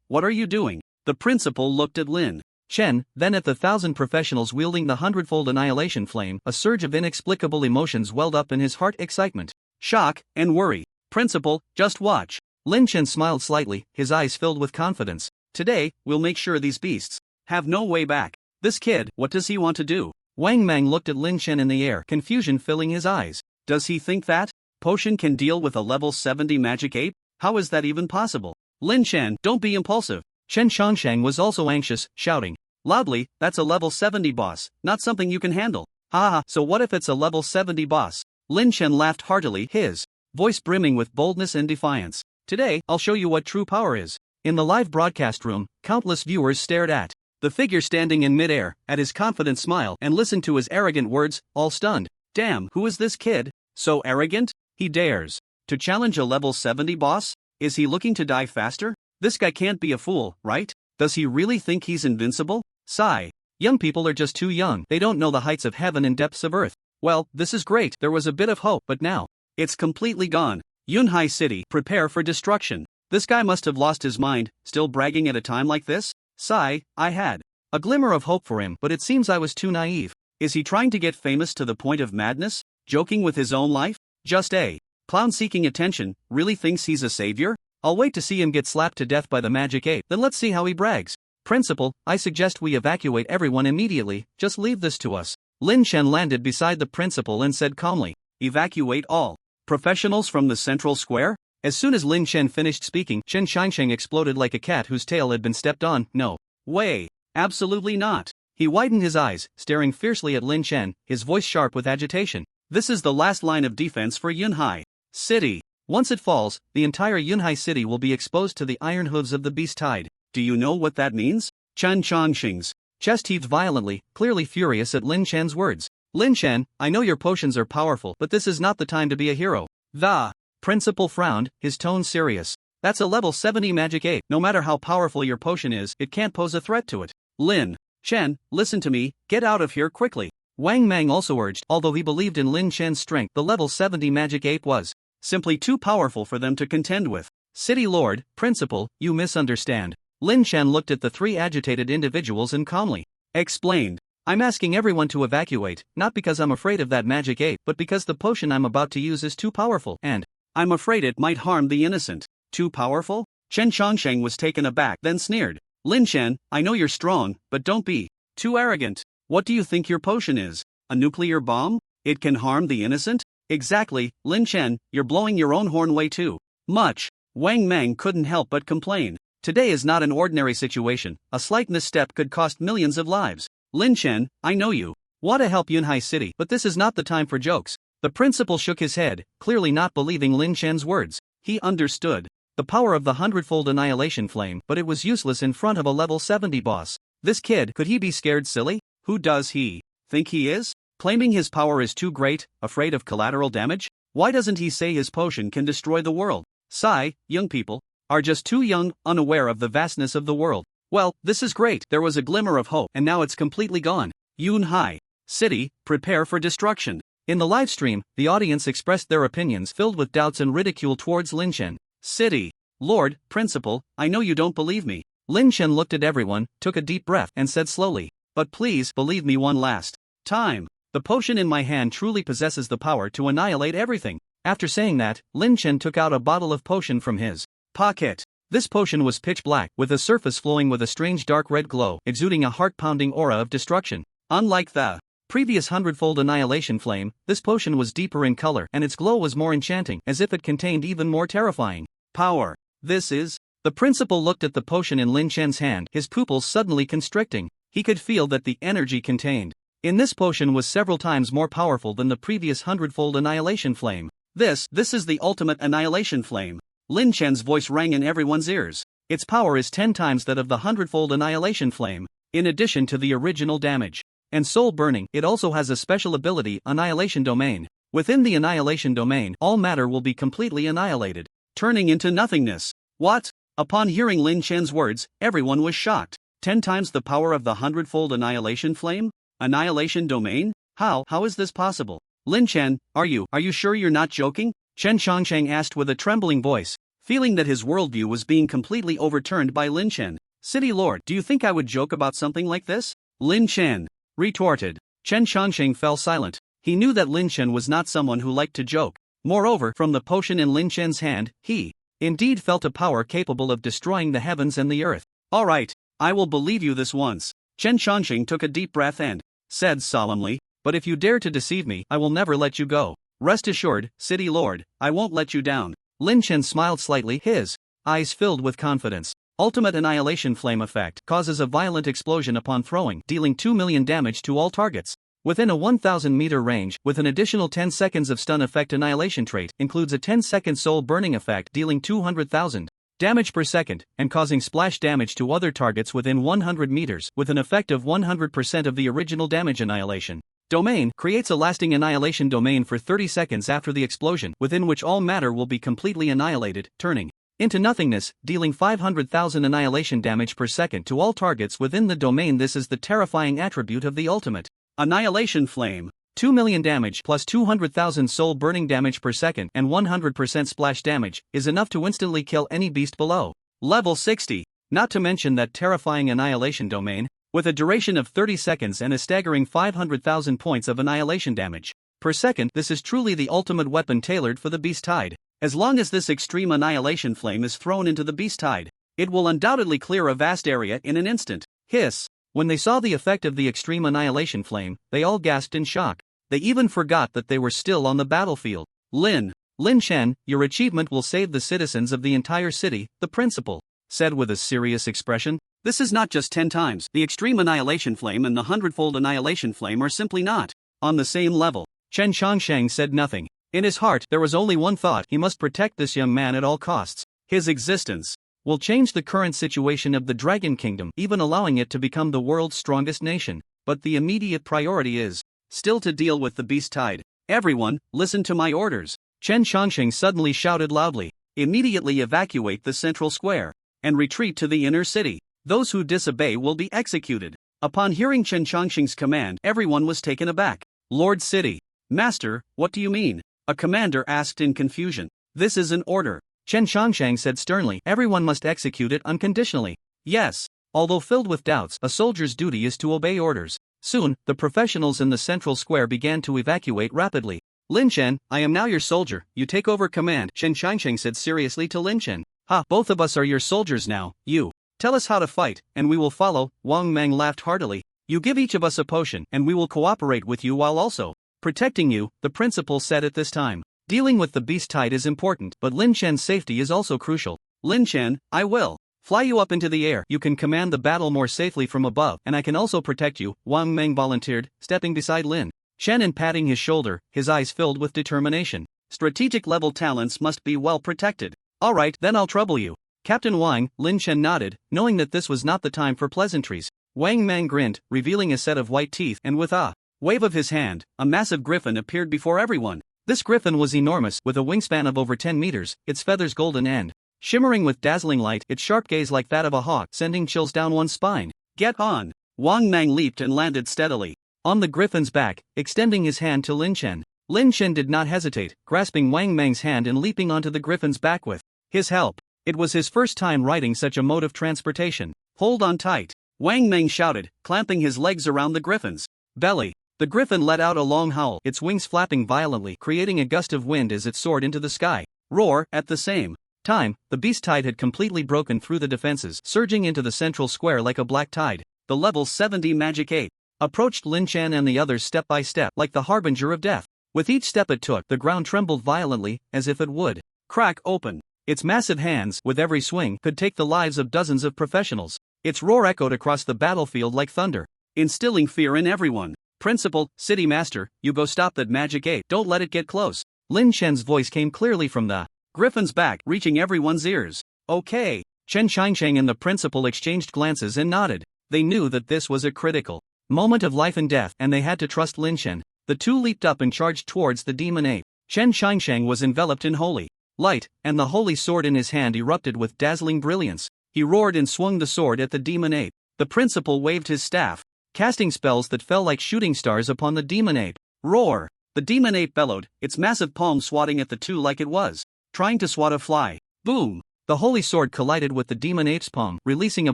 what are you doing? The principal looked at Lin Chen, then at the 1,000 professionals wielding the 100-fold annihilation flame. A surge of inexplicable emotions welled up in his heart: excitement, shock, and worry. Principal, just watch. Lin Chen smiled slightly, his eyes filled with confidence. Today, we'll make sure these beasts have no way back. This kid, what does he want to do? Wang Mang looked at Lin Chen in the air, confusion filling his eyes. Does he think that potion can deal with a level 70 magic ape? How is that even possible? Lin Chen, don't be impulsive. Chen Changsheng was also anxious, shouting loudly, that's a level 70 boss, not something you can handle. Haha, so what if it's a level 70 boss? Lin Chen laughed heartily, his voice brimming with boldness and defiance. Today, I'll show you what true power is. In the live broadcast room, countless viewers stared at the figure standing in midair, at his confident smile, and listened to his arrogant words, all stunned. Damn, who is this kid? So arrogant? He dares to challenge a level 70 boss? Is he looking to die faster? This guy can't be a fool, right? Does he really think he's invincible? Sigh. Young people are just too young, they don't know the heights of heaven and depths of earth. Well, this is great, there was a bit of hope, but now it's completely gone. Yunhai City, prepare for destruction. This guy must have lost his mind, still bragging at a time like this? Sigh, I had a glimmer of hope for him, but it seems I was too naive. Is he trying to get famous to the point of madness? Joking with his own life? Just a clown seeking attention, really thinks he's a savior? I'll wait to see him get slapped to death by the magic ape, then let's see how he brags. Principal, I suggest we evacuate everyone immediately, just leave this to us. Lin Chen landed beside the principal and said calmly, evacuate all professionals from the central square? As soon as Lin Chen finished speaking, Chen Shangsheng exploded like a cat whose tail had been stepped on. No way. Absolutely not. He widened his eyes, staring fiercely at Lin Chen, his voice sharp with agitation. This is the last line of defense for Yunhai City. Once it falls, the entire Yunhai City will be exposed to the iron hooves of the beast tide. Do you know what that means? Chen Changsheng's chest heaved violently, clearly furious at Lin Chen's words. Lin Chen, I know your potions are powerful, but this is not the time to be a hero. The principal frowned, his tone serious. That's a level 70 magic ape. No matter how powerful your potion is, it can't pose a threat to it. Lin Chen, listen to me, get out of here quickly. Wang Mang also urged, although he believed in Lin Chen's strength, the level 70 magic ape was simply too powerful for them to contend with. City Lord, Principal, you misunderstand. Lin Chen looked at the three agitated individuals and calmly explained. I'm asking everyone to evacuate, not because I'm afraid of that magic ape, but because the potion I'm about to use is too powerful, and I'm afraid it might harm the innocent. Too powerful? Chen Changsheng was taken aback, then sneered. Lin Chen, I know you're strong, but don't be too arrogant. What do you think your potion is? A nuclear bomb? It can harm the innocent? Exactly, Lin Chen, you're blowing your own horn way too much. Wang Mang couldn't help but complain. Today is not an ordinary situation, a slight misstep could cost millions of lives. Lin Chen, I know you want to help Yunhai City, but this is not the time for jokes. The principal shook his head, clearly not believing Lin Chen's words. He understood the power of the 100-fold annihilation flame, but it was useless in front of a level 70 boss. This kid, could he be scared silly? Who does he think he is? Claiming his power is too great, afraid of collateral damage? Why doesn't he say his potion can destroy the world? Sigh, young people are just too young, unaware of the vastness of the world. Well, this is great, there was a glimmer of hope, and now it's completely gone. Yunhai City, prepare for destruction. In the live stream, the audience expressed their opinions filled with doubts and ridicule towards Lin Chen. City Lord, Principal, I know you don't believe me. Lin Chen looked at everyone, took a deep breath, and said slowly, but please believe me one last time. The potion in my hand truly possesses the power to annihilate everything. After saying that, Lin Chen took out a bottle of potion from his pocket. This potion was pitch black, with a surface flowing with a strange dark red glow, exuding a heart-pounding aura of destruction. Unlike the previous 100-fold annihilation flame, this potion was deeper in color, and its glow was more enchanting, as if it contained even more terrifying power. This is The principal looked at the potion in Lin Chen's hand, his pupils suddenly constricting. He could feel that the energy contained in this potion was several times more powerful than the previous 100-fold annihilation flame. This is the ultimate annihilation flame. Lin Chen's voice rang in everyone's ears. Its power is 10 times that of the 100-fold annihilation flame. In addition to the original damage and soul burning, it also has a special ability, Annihilation Domain. Within the Annihilation Domain, all matter will be completely annihilated, turning into nothingness. What? Upon hearing Lin Chen's words, everyone was shocked. 10 times the power of the 100-fold annihilation flame? Annihilation Domain? How is this possible? Lin Chen, are you sure you're not joking? Chen Chongsheng asked with a trembling voice, feeling that his worldview was being completely overturned by Lin Chen. City Lord, do you think I would joke about something like this? Lin Chen retorted. Chen Chongsheng fell silent. He knew that Lin Chen was not someone who liked to joke. Moreover, from the potion in Lin Chen's hand, he indeed felt a power capable of destroying the heavens and the earth. Alright, I will believe you this once. Chen Chongsheng took a deep breath and said solemnly, but if you dare to deceive me, I will never let you go. Rest assured, City Lord, I won't let you down. Lin Chen smiled slightly, his eyes filled with confidence. Ultimate Annihilation Flame effect causes a violent explosion upon throwing, dealing 2 million damage to all targets within a 1000-meter range, with an additional 10 seconds of stun effect. Annihilation trait includes a 10-second soul burning effect, dealing 200,000 damage per second, and causing splash damage to other targets within 100 meters, with an effect of 100% of the original damage. Annihilation Domain creates a lasting annihilation domain for 30 seconds after the explosion, within which all matter will be completely annihilated, turning into nothingness, dealing 500,000 annihilation damage per second to all targets within the domain. This is the terrifying attribute of the ultimate annihilation flame. 2 million damage plus 200,000 soul burning damage per second and 100% splash damage is enough to instantly kill any beast below level 60. Not to mention that terrifying annihilation domain, with a duration of 30 seconds and a staggering 500,000 points of annihilation damage per second. This is truly the ultimate weapon tailored for the beast tide. As long as this extreme annihilation flame is thrown into the beast tide, it will undoubtedly clear a vast area in an instant. Hiss. When they saw the effect of the extreme annihilation flame, they all gasped in shock. They even forgot that they were still on the battlefield. Lin Chen, your achievement will save the citizens of the entire city, the principal said with a serious expression. This is not just 10 times. The extreme annihilation flame and the 100-fold annihilation flame are simply not on the same level. Chen Chongsheng said nothing. In his heart, there was only one thought: he must protect this young man at all costs. His existence will change the current situation of the Dragon Kingdom, even allowing it to become the world's strongest nation. But the immediate priority is still to deal with the beast tide. Everyone, listen to my orders. Chen Chongsheng suddenly shouted loudly. Immediately evacuate the central square and retreat to the inner city. Those who disobey will be executed. Upon hearing Chen Chongsheng's command, everyone was taken aback. Lord City Master, what do you mean? A commander asked in confusion. This is an order, Chen Chongsheng said sternly. Everyone must execute it unconditionally. Yes. Although filled with doubts, a soldier's duty is to obey orders. Soon, the professionals in the central square began to evacuate rapidly. Lin Chen, I am now your soldier, you take over command, Chen Chongsheng said seriously to Lin Chen. Ha, both of us are your soldiers now. You tell us how to fight, and we will follow. Wang Meng laughed heartily. You give each of us a potion, and we will cooperate with you while also protecting you, the principal said at this time. Dealing with the beast tide is important, but Lin Chen's safety is also crucial. Lin Chen, I will fly you up into the air. You can command the battle more safely from above, and I can also protect you, Wang Meng volunteered, stepping beside Lin Chen and patting his shoulder, his eyes filled with determination. Strategic level talents must be well protected. Alright, then I'll trouble you. Captain Wang, Lin Chen nodded, knowing that this was not the time for pleasantries. Wang Meng grinned, revealing a set of white teeth, and with a wave of his hand, a massive griffin appeared before everyone. This griffin was enormous, with a wingspan of over 10 meters, its feathers golden and shimmering with dazzling light, its sharp gaze like that of a hawk, sending chills down one's spine. Get on! Wang Meng leaped and landed steadily on the griffin's back, extending his hand to Lin Chen. Lin Chen did not hesitate, grasping Wang Meng's hand and leaping onto the griffin's back with his help. It was his first time riding such a mode of transportation. Hold on tight, Wang Meng shouted, clamping his legs around the griffin's belly. The griffin let out a long howl, its wings flapping violently, creating a gust of wind as it soared into the sky. Roar! At the same time, the beast tide had completely broken through the defenses, surging into the central square like a black tide. The level 70 Magic 8 approached Lin Chen and the others step by step, like the harbinger of death. With each step it took, the ground trembled violently, as if it would crack open. Its massive hands, with every swing, could take the lives of dozens of professionals. Its roar echoed across the battlefield like thunder, instilling fear in everyone. Principal, City Master, you go stop that magic ape. Don't let it get close. Lin Chen's voice came clearly from the griffin's back, reaching everyone's ears. Okay. Chen Qiansheng and the principal exchanged glances and nodded. They knew that this was a critical moment of life and death, and they had to trust Lin Chen. The two leaped up and charged towards the demon ape. Chen Qiansheng was enveloped in holy light, and the holy sword in his hand erupted with dazzling brilliance. He roared and swung the sword at the demon ape. The principal waved his staff, casting spells that fell like shooting stars upon the demon ape. Roar! The demon ape bellowed, its massive palm swatting at the two like it was trying to swat a fly. Boom! The holy sword collided with the demon ape's palm, releasing a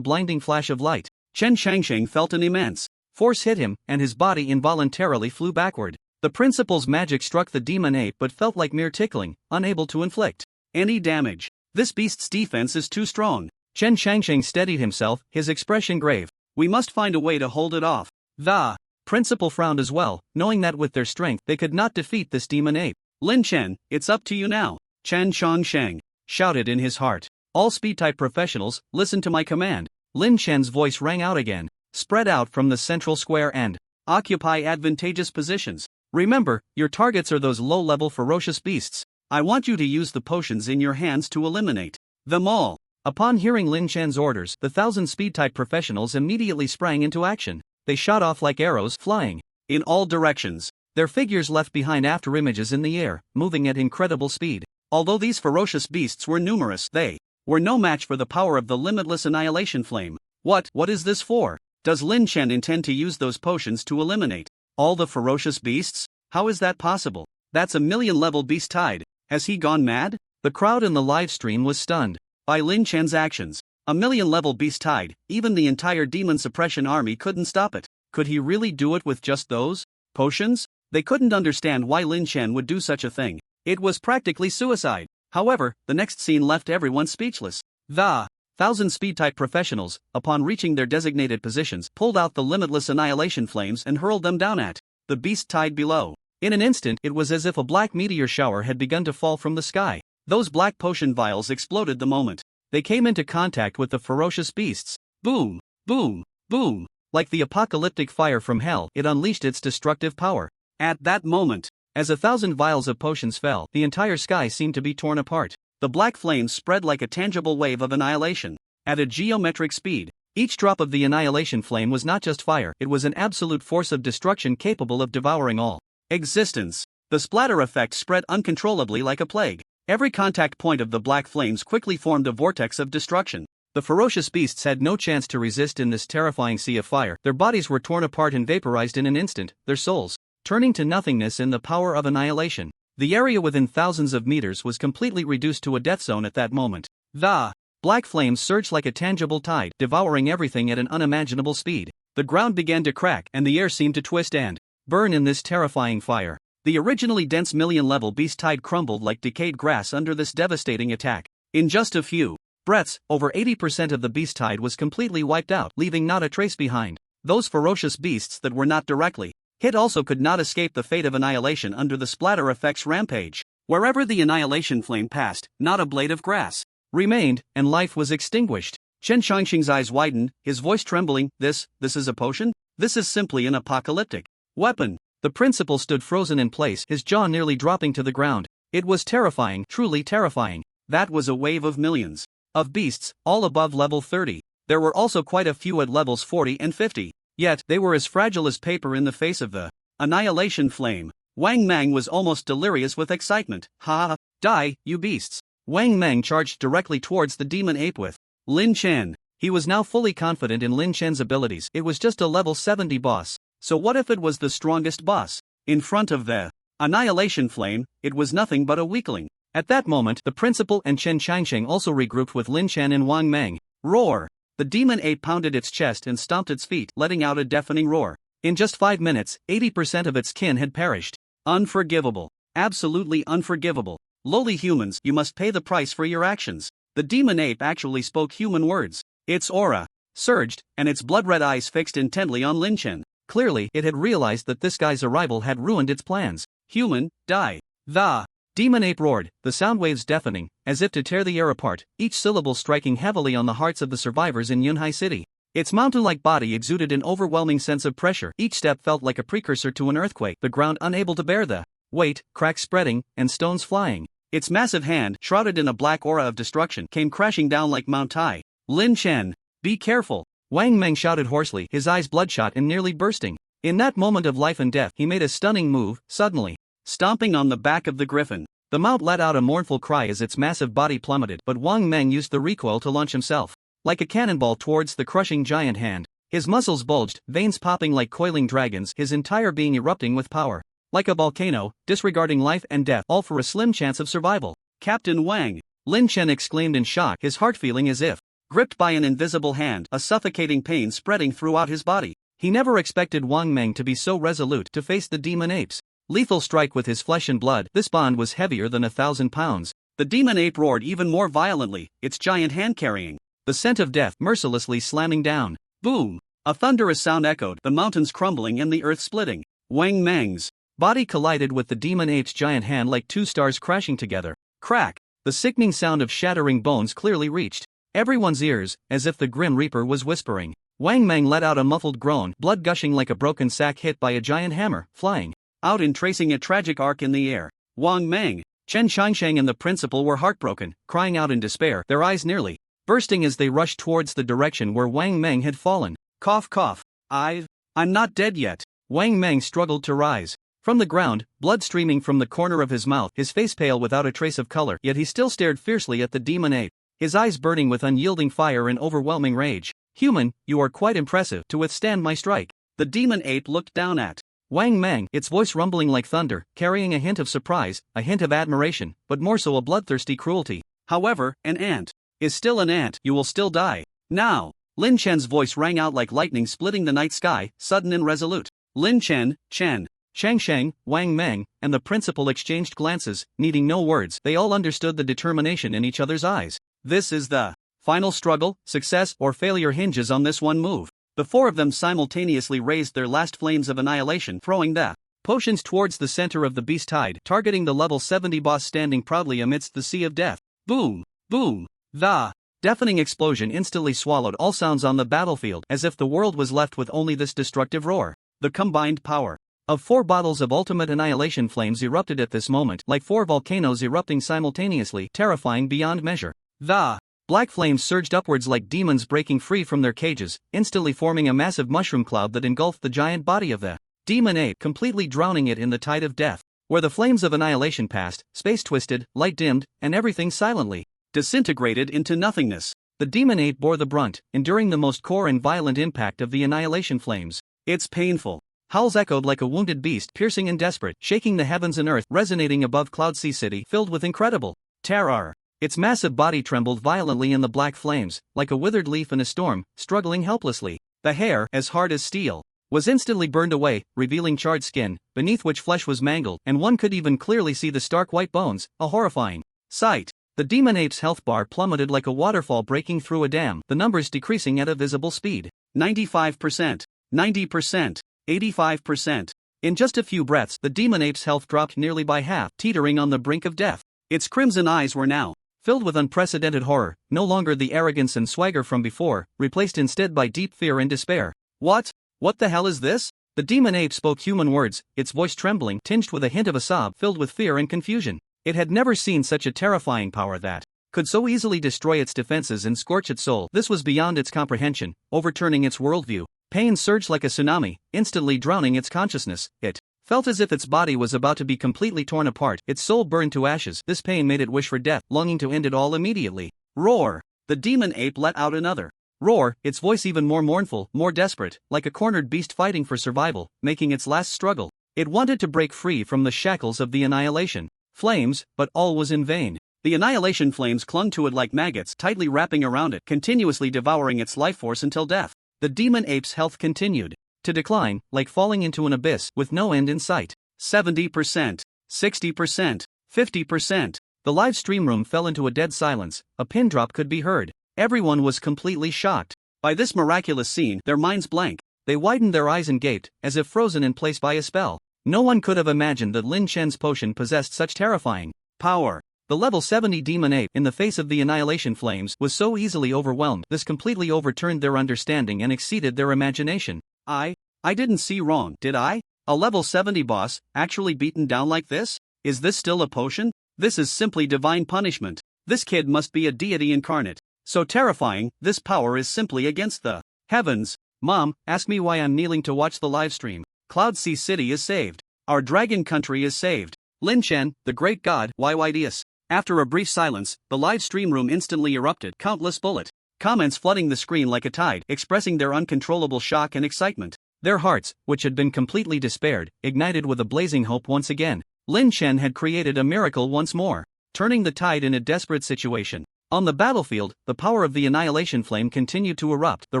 blinding flash of light. Chen Qiansheng felt an immense force hit him, and his body involuntarily flew backward. The principal's magic struck the demon ape but felt like mere tickling, unable to inflict any damage. This beast's defense is too strong. Chen Qiansheng steadied himself, his expression grave. We must find a way to hold it off. The principal frowned as well, knowing that with their strength they could not defeat this demon ape. Lin Chen, it's up to you now. Chen Qiansheng shouted in his heart. All speed-type professionals, listen to my command. Lin Chen's voice rang out again. Spread out from the central square and occupy advantageous positions. Remember, your targets are those low-level ferocious beasts. I want you to use the potions in your hands to eliminate them all. Upon hearing Lin Chen's orders, the 1,000 speed-type professionals immediately sprang into action. They shot off like arrows, flying in all directions. Their figures left behind afterimages in the air, moving at incredible speed. Although these ferocious beasts were numerous, they were no match for the power of the limitless annihilation flame. What is this for? Does Lin Chen intend to use those potions to eliminate all the ferocious beasts? How is that possible? That's a million-level beast tide. Has he gone mad? The crowd in the live stream was stunned by Lin Chen's actions. A million-level beast tide, even the entire demon suppression army couldn't stop it. Could he really do it with just those potions? They couldn't understand why Lin Chen would do such a thing. It was practically suicide. However, the next scene left everyone speechless. The 1,000 speed-type professionals, upon reaching their designated positions, pulled out the limitless annihilation flames and hurled them down at the beast tide below. In an instant, it was as if a black meteor shower had begun to fall from the sky. Those black potion vials exploded the moment they came into contact with the ferocious beasts. Boom, boom, boom. Like the apocalyptic fire from hell, it unleashed its destructive power. At that moment, as 1,000 vials of potions fell, the entire sky seemed to be torn apart. The black flames spread like a tangible wave of annihilation. At a geometric speed, each drop of the annihilation flame was not just fire, it was an absolute force of destruction capable of devouring all existence. The splatter effect spread uncontrollably like a plague. Every contact point of the black flames quickly formed a vortex of destruction. The ferocious beasts had no chance to resist in this terrifying sea of fire. Their bodies were torn apart and vaporized in an instant, their souls turning to nothingness in the power of annihilation. The area within thousands of meters was completely reduced to a death zone at that moment. The black flames surged like a tangible tide, devouring everything at an unimaginable speed. The ground began to crack, and the air seemed to twist and burn in this terrifying fire. The originally dense million-level beast tide crumbled like decayed grass under this devastating attack. In just a few breaths, over 80% of the beast tide was completely wiped out, leaving not a trace behind. Those ferocious beasts that were not directly hit also could not escape the fate of annihilation under the splatter effect's rampage. Wherever the annihilation flame passed, not a blade of grass remained, and life was extinguished. Chen Qiansheng's eyes widened, his voice trembling. This is a potion? This is simply an apocalyptic weapon. The principal stood frozen in place, his jaw nearly dropping to the ground. It was terrifying, truly terrifying. That was a wave of millions of beasts, all above level 30. There were also quite a few at levels 40 and 50. Yet, they were as fragile as paper in the face of the annihilation flame. Wang Mang was almost delirious with excitement. Ha! Die, you beasts! Wang Mang charged directly towards the demon ape with Lin Chen. He was now fully confident in Lin Chen's abilities. It was just a level 70 boss. So what if it was the strongest boss? In front of the annihilation flame, it was nothing but a weakling. At that moment, the principal and Chen Qiansheng also regrouped with Lin Chen and Wang Mang. Roar! The demon ape pounded its chest and stomped its feet, letting out a deafening roar. In just 5 minutes, 80% of its kin had perished. Unforgivable. Absolutely unforgivable. Lowly humans, you must pay the price for your actions. The demon ape actually spoke human words. Its aura surged, and its blood-red eyes fixed intently on Lin Chen. Clearly, it had realized that this guy's arrival had ruined its plans. Human, die. The Demon ape roared, the sound waves deafening, as if to tear the air apart, each syllable striking heavily on the hearts of the survivors in Yunhai City. Its mountain-like body exuded an overwhelming sense of pressure. Each step felt like a precursor to an earthquake, the ground unable to bear the weight, cracks spreading, and stones flying. Its massive hand, shrouded in a black aura of destruction, came crashing down like Mount Tai. Lin Chen, be careful! Wang Meng shouted hoarsely, his eyes bloodshot and nearly bursting. In that moment of life and death, he made a stunning move, suddenly stomping on the back of the griffin. The mount let out a mournful cry as its massive body plummeted, but Wang Meng used the recoil to launch himself like a cannonball towards the crushing giant hand. His muscles bulged, veins popping like coiling dragons, his entire being erupting with power. Like a volcano, disregarding life and death, all for a slim chance of survival. Captain Wang! Lin Chen exclaimed in shock, his heart feeling as if gripped by an invisible hand, a suffocating pain spreading throughout his body. He never expected Wang Meng to be so resolute to face the demon apes. Lethal strike with his flesh and blood, this bond was heavier than 1,000 pounds. The demon ape roared even more violently, its giant hand carrying the scent of death, mercilessly slamming down. Boom! A thunderous sound echoed, the mountains crumbling and the earth splitting. Wang Meng's body collided with the demon ape's giant hand like two stars crashing together. Crack! The sickening sound of shattering bones clearly reached everyone's ears, as if the Grim Reaper was whispering. Wang Meng let out a muffled groan, blood gushing like a broken sack hit by a giant hammer, flying out and tracing a tragic arc in the air. Wang Meng, Chen Qiangsheng and the principal were heartbroken, crying out in despair, their eyes nearly bursting as they rushed towards the direction where Wang Meng had fallen. Cough cough. I'm not dead yet. Wang Meng struggled to rise from the ground, blood streaming from the corner of his mouth, his face pale without a trace of color, yet he still stared fiercely at the demon ape, his eyes burning with unyielding fire and overwhelming rage. Human, you are quite impressive to withstand my strike. The demon ape looked down at Wang Meng, its voice rumbling like thunder, carrying a hint of surprise, a hint of admiration, but more so a bloodthirsty cruelty. However, an ant is still an ant, you will still die. Now! Lin Chen's voice rang out like lightning splitting the night sky, sudden and resolute. Lin Chen, Chen Shangsheng, Wang Meng, and the principal exchanged glances, needing no words. They all understood the determination in each other's eyes. This is the final struggle, success or failure hinges on this one move. The four of them simultaneously raised their last flames of annihilation, throwing the potions towards the center of the beast tide, targeting the level 70 boss standing proudly amidst the sea of death. Boom! Boom! The deafening explosion instantly swallowed all sounds on the battlefield, as if the world was left with only this destructive roar. The combined power of 4 bottles of ultimate annihilation flames erupted at this moment, like 4 volcanoes erupting simultaneously, terrifying beyond measure. The black flames surged upwards like demons breaking free from their cages, instantly forming a massive mushroom cloud that engulfed the giant body of the demon ape, completely drowning it in the tide of death. Where the flames of annihilation passed, space twisted, light dimmed, and everything silently disintegrated into nothingness. The demon ape bore the brunt, enduring the most core and violent impact of the annihilation flames. Its painful howls echoed like a wounded beast, piercing and desperate, shaking the heavens and earth, resonating above Cloud Sea City, filled with incredible terror. Its massive body trembled violently in the black flames, like a withered leaf in a storm, struggling helplessly. The hair, as hard as steel, was instantly burned away, revealing charred skin, beneath which flesh was mangled, and one could even clearly see the stark white bones, a horrifying sight. The demon ape's health bar plummeted like a waterfall breaking through a dam, the numbers decreasing at a visible speed. 95%, 90%, 85%. In just a few breaths, the demon ape's health dropped nearly by half, teetering on the brink of death. Its crimson eyes were now filled with unprecedented horror, no longer the arrogance and swagger from before, replaced instead by deep fear and despair. What the hell is this? The demon ape spoke human words, its voice trembling, tinged with a hint of a sob, filled with fear and confusion. It had never seen such a terrifying power that could so easily destroy its defenses and scorch its soul. This was beyond its comprehension, overturning its worldview. Pain surged like a tsunami, instantly drowning its consciousness. It felt as if its body was about to be completely torn apart, its soul burned to ashes. This pain made it wish for death, longing to end it all immediately. Roar! The demon ape let out another roar, its voice even more mournful, more desperate, like a cornered beast fighting for survival, making its last struggle. It wanted to break free from the shackles of the annihilation flames, but all was in vain. The annihilation flames clung to it like maggots, tightly wrapping around it, continuously devouring its life force until death. The demon ape's health continued to decline, like falling into an abyss, with no end in sight. 70%, 60%, 50%. The live stream room fell into a dead silence, a pin drop could be heard. Everyone was completely shocked by this miraculous scene, their minds blank. They widened their eyes and gaped, as if frozen in place by a spell. No one could have imagined that Lin Chen's potion possessed such terrifying Power. The level 70 demon ape, in the face of the annihilation flames, was so easily overwhelmed. This completely overturned their understanding and exceeded their imagination. I didn't see wrong, did I? A level 70 boss, actually beaten down like this? Is this still a potion? This is simply divine punishment. This kid must be a deity incarnate. So terrifying, this power is simply against the heavens. Mom, ask me why I'm kneeling to watch the livestream. Cloud Sea City is saved. Our dragon country is saved. Lin Chen, the great god, YYDS. After a brief silence, the live stream room instantly erupted. Countless bullet comments flooding the screen like a tide, expressing their uncontrollable shock and excitement. Their hearts, which had been completely despaired, ignited with a blazing hope once again. Lin Chen had created a miracle once more, turning the tide in a desperate situation. On the battlefield, the power of the annihilation flame continued to erupt. The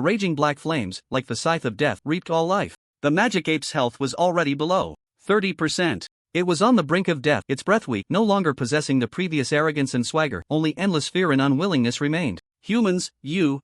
raging black flames, like the scythe of death, reaped all life. The magic ape's health was already below 30%. It was on the brink of death, its breath weak, no longer possessing the previous arrogance and swagger. Only endless fear and unwillingness remained. Humans, you.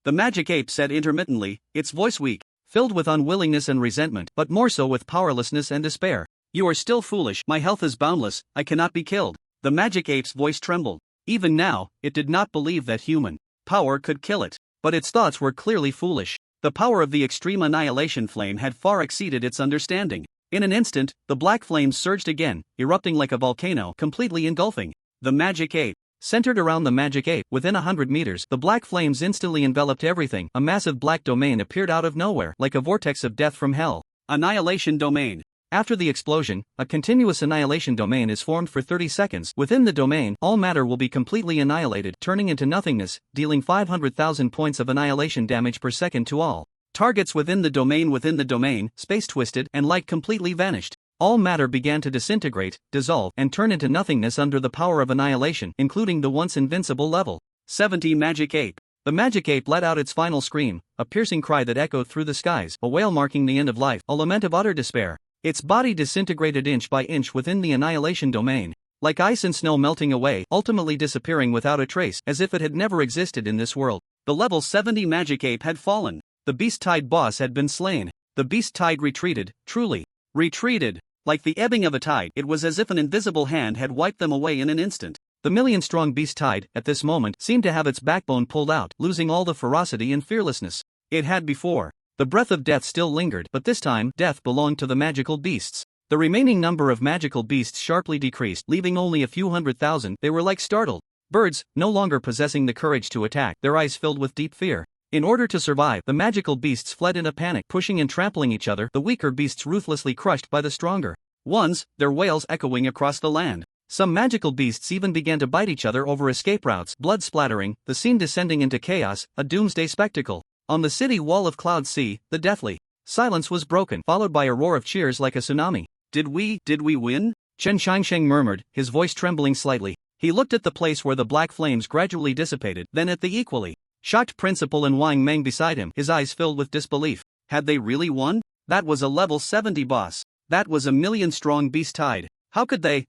The magic ape said intermittently, its voice weak, filled with unwillingness and resentment, but more so with powerlessness and despair. You are still foolish, my health is boundless, I cannot be killed. The magic ape's voice trembled. Even now, it did not believe that human power could kill it. But its thoughts were clearly foolish. The power of the extreme annihilation flame had far exceeded its understanding. In an instant, the black flames surged again, erupting like a volcano, completely engulfing the magic ape. Centered around the magic ape, within 100 meters, the black flames instantly enveloped everything. A massive black domain appeared out of nowhere, like a vortex of death from hell. Annihilation domain. After the explosion, a continuous annihilation domain is formed for 30 seconds. Within the domain, all matter will be completely annihilated, turning into nothingness, dealing 500,000 points of annihilation damage per second to all targets within the domain, space twisted, and light completely vanished. All matter began to disintegrate, dissolve, and turn into nothingness under the power of annihilation, including the once invincible level 70 magic ape. The magic ape let out its final scream, a piercing cry that echoed through the skies, a wail marking the end of life, a lament of utter despair. Its body disintegrated inch by inch within the annihilation domain, like ice and snow melting away, ultimately disappearing without a trace, as if it had never existed in this world. The level 70 magic ape had fallen. The beast tide boss had been slain. The beast tide retreated, truly retreated. Like the ebbing of a tide, it was as if an invisible hand had wiped them away in an instant. The million-strong beast tide, at this moment, seemed to have its backbone pulled out, losing all the ferocity and fearlessness it had before. The breath of death still lingered, but this time, death belonged to the magical beasts. The remaining number of magical beasts sharply decreased, leaving only a few 100,000. They were like startled birds, no longer possessing the courage to attack, their eyes filled with deep fear. In order to survive, the magical beasts fled in a panic, pushing and trampling each other, the weaker beasts ruthlessly crushed by the stronger ones, their wails echoing across the land. Some magical beasts even began to bite each other over escape routes, blood splattering, the scene descending into chaos, a doomsday spectacle. On the city wall of Cloud Sea, the deathly silence was broken, followed by a roar of cheers like a tsunami. Did we win? Chen Xiangsheng murmured, his voice trembling slightly. He looked at the place where the black flames gradually dissipated, then at the equally shocked principal and Wang Meng beside him, his eyes filled with disbelief. Had they really won? That was a level 70 boss. That was a million-strong beast tide. How could they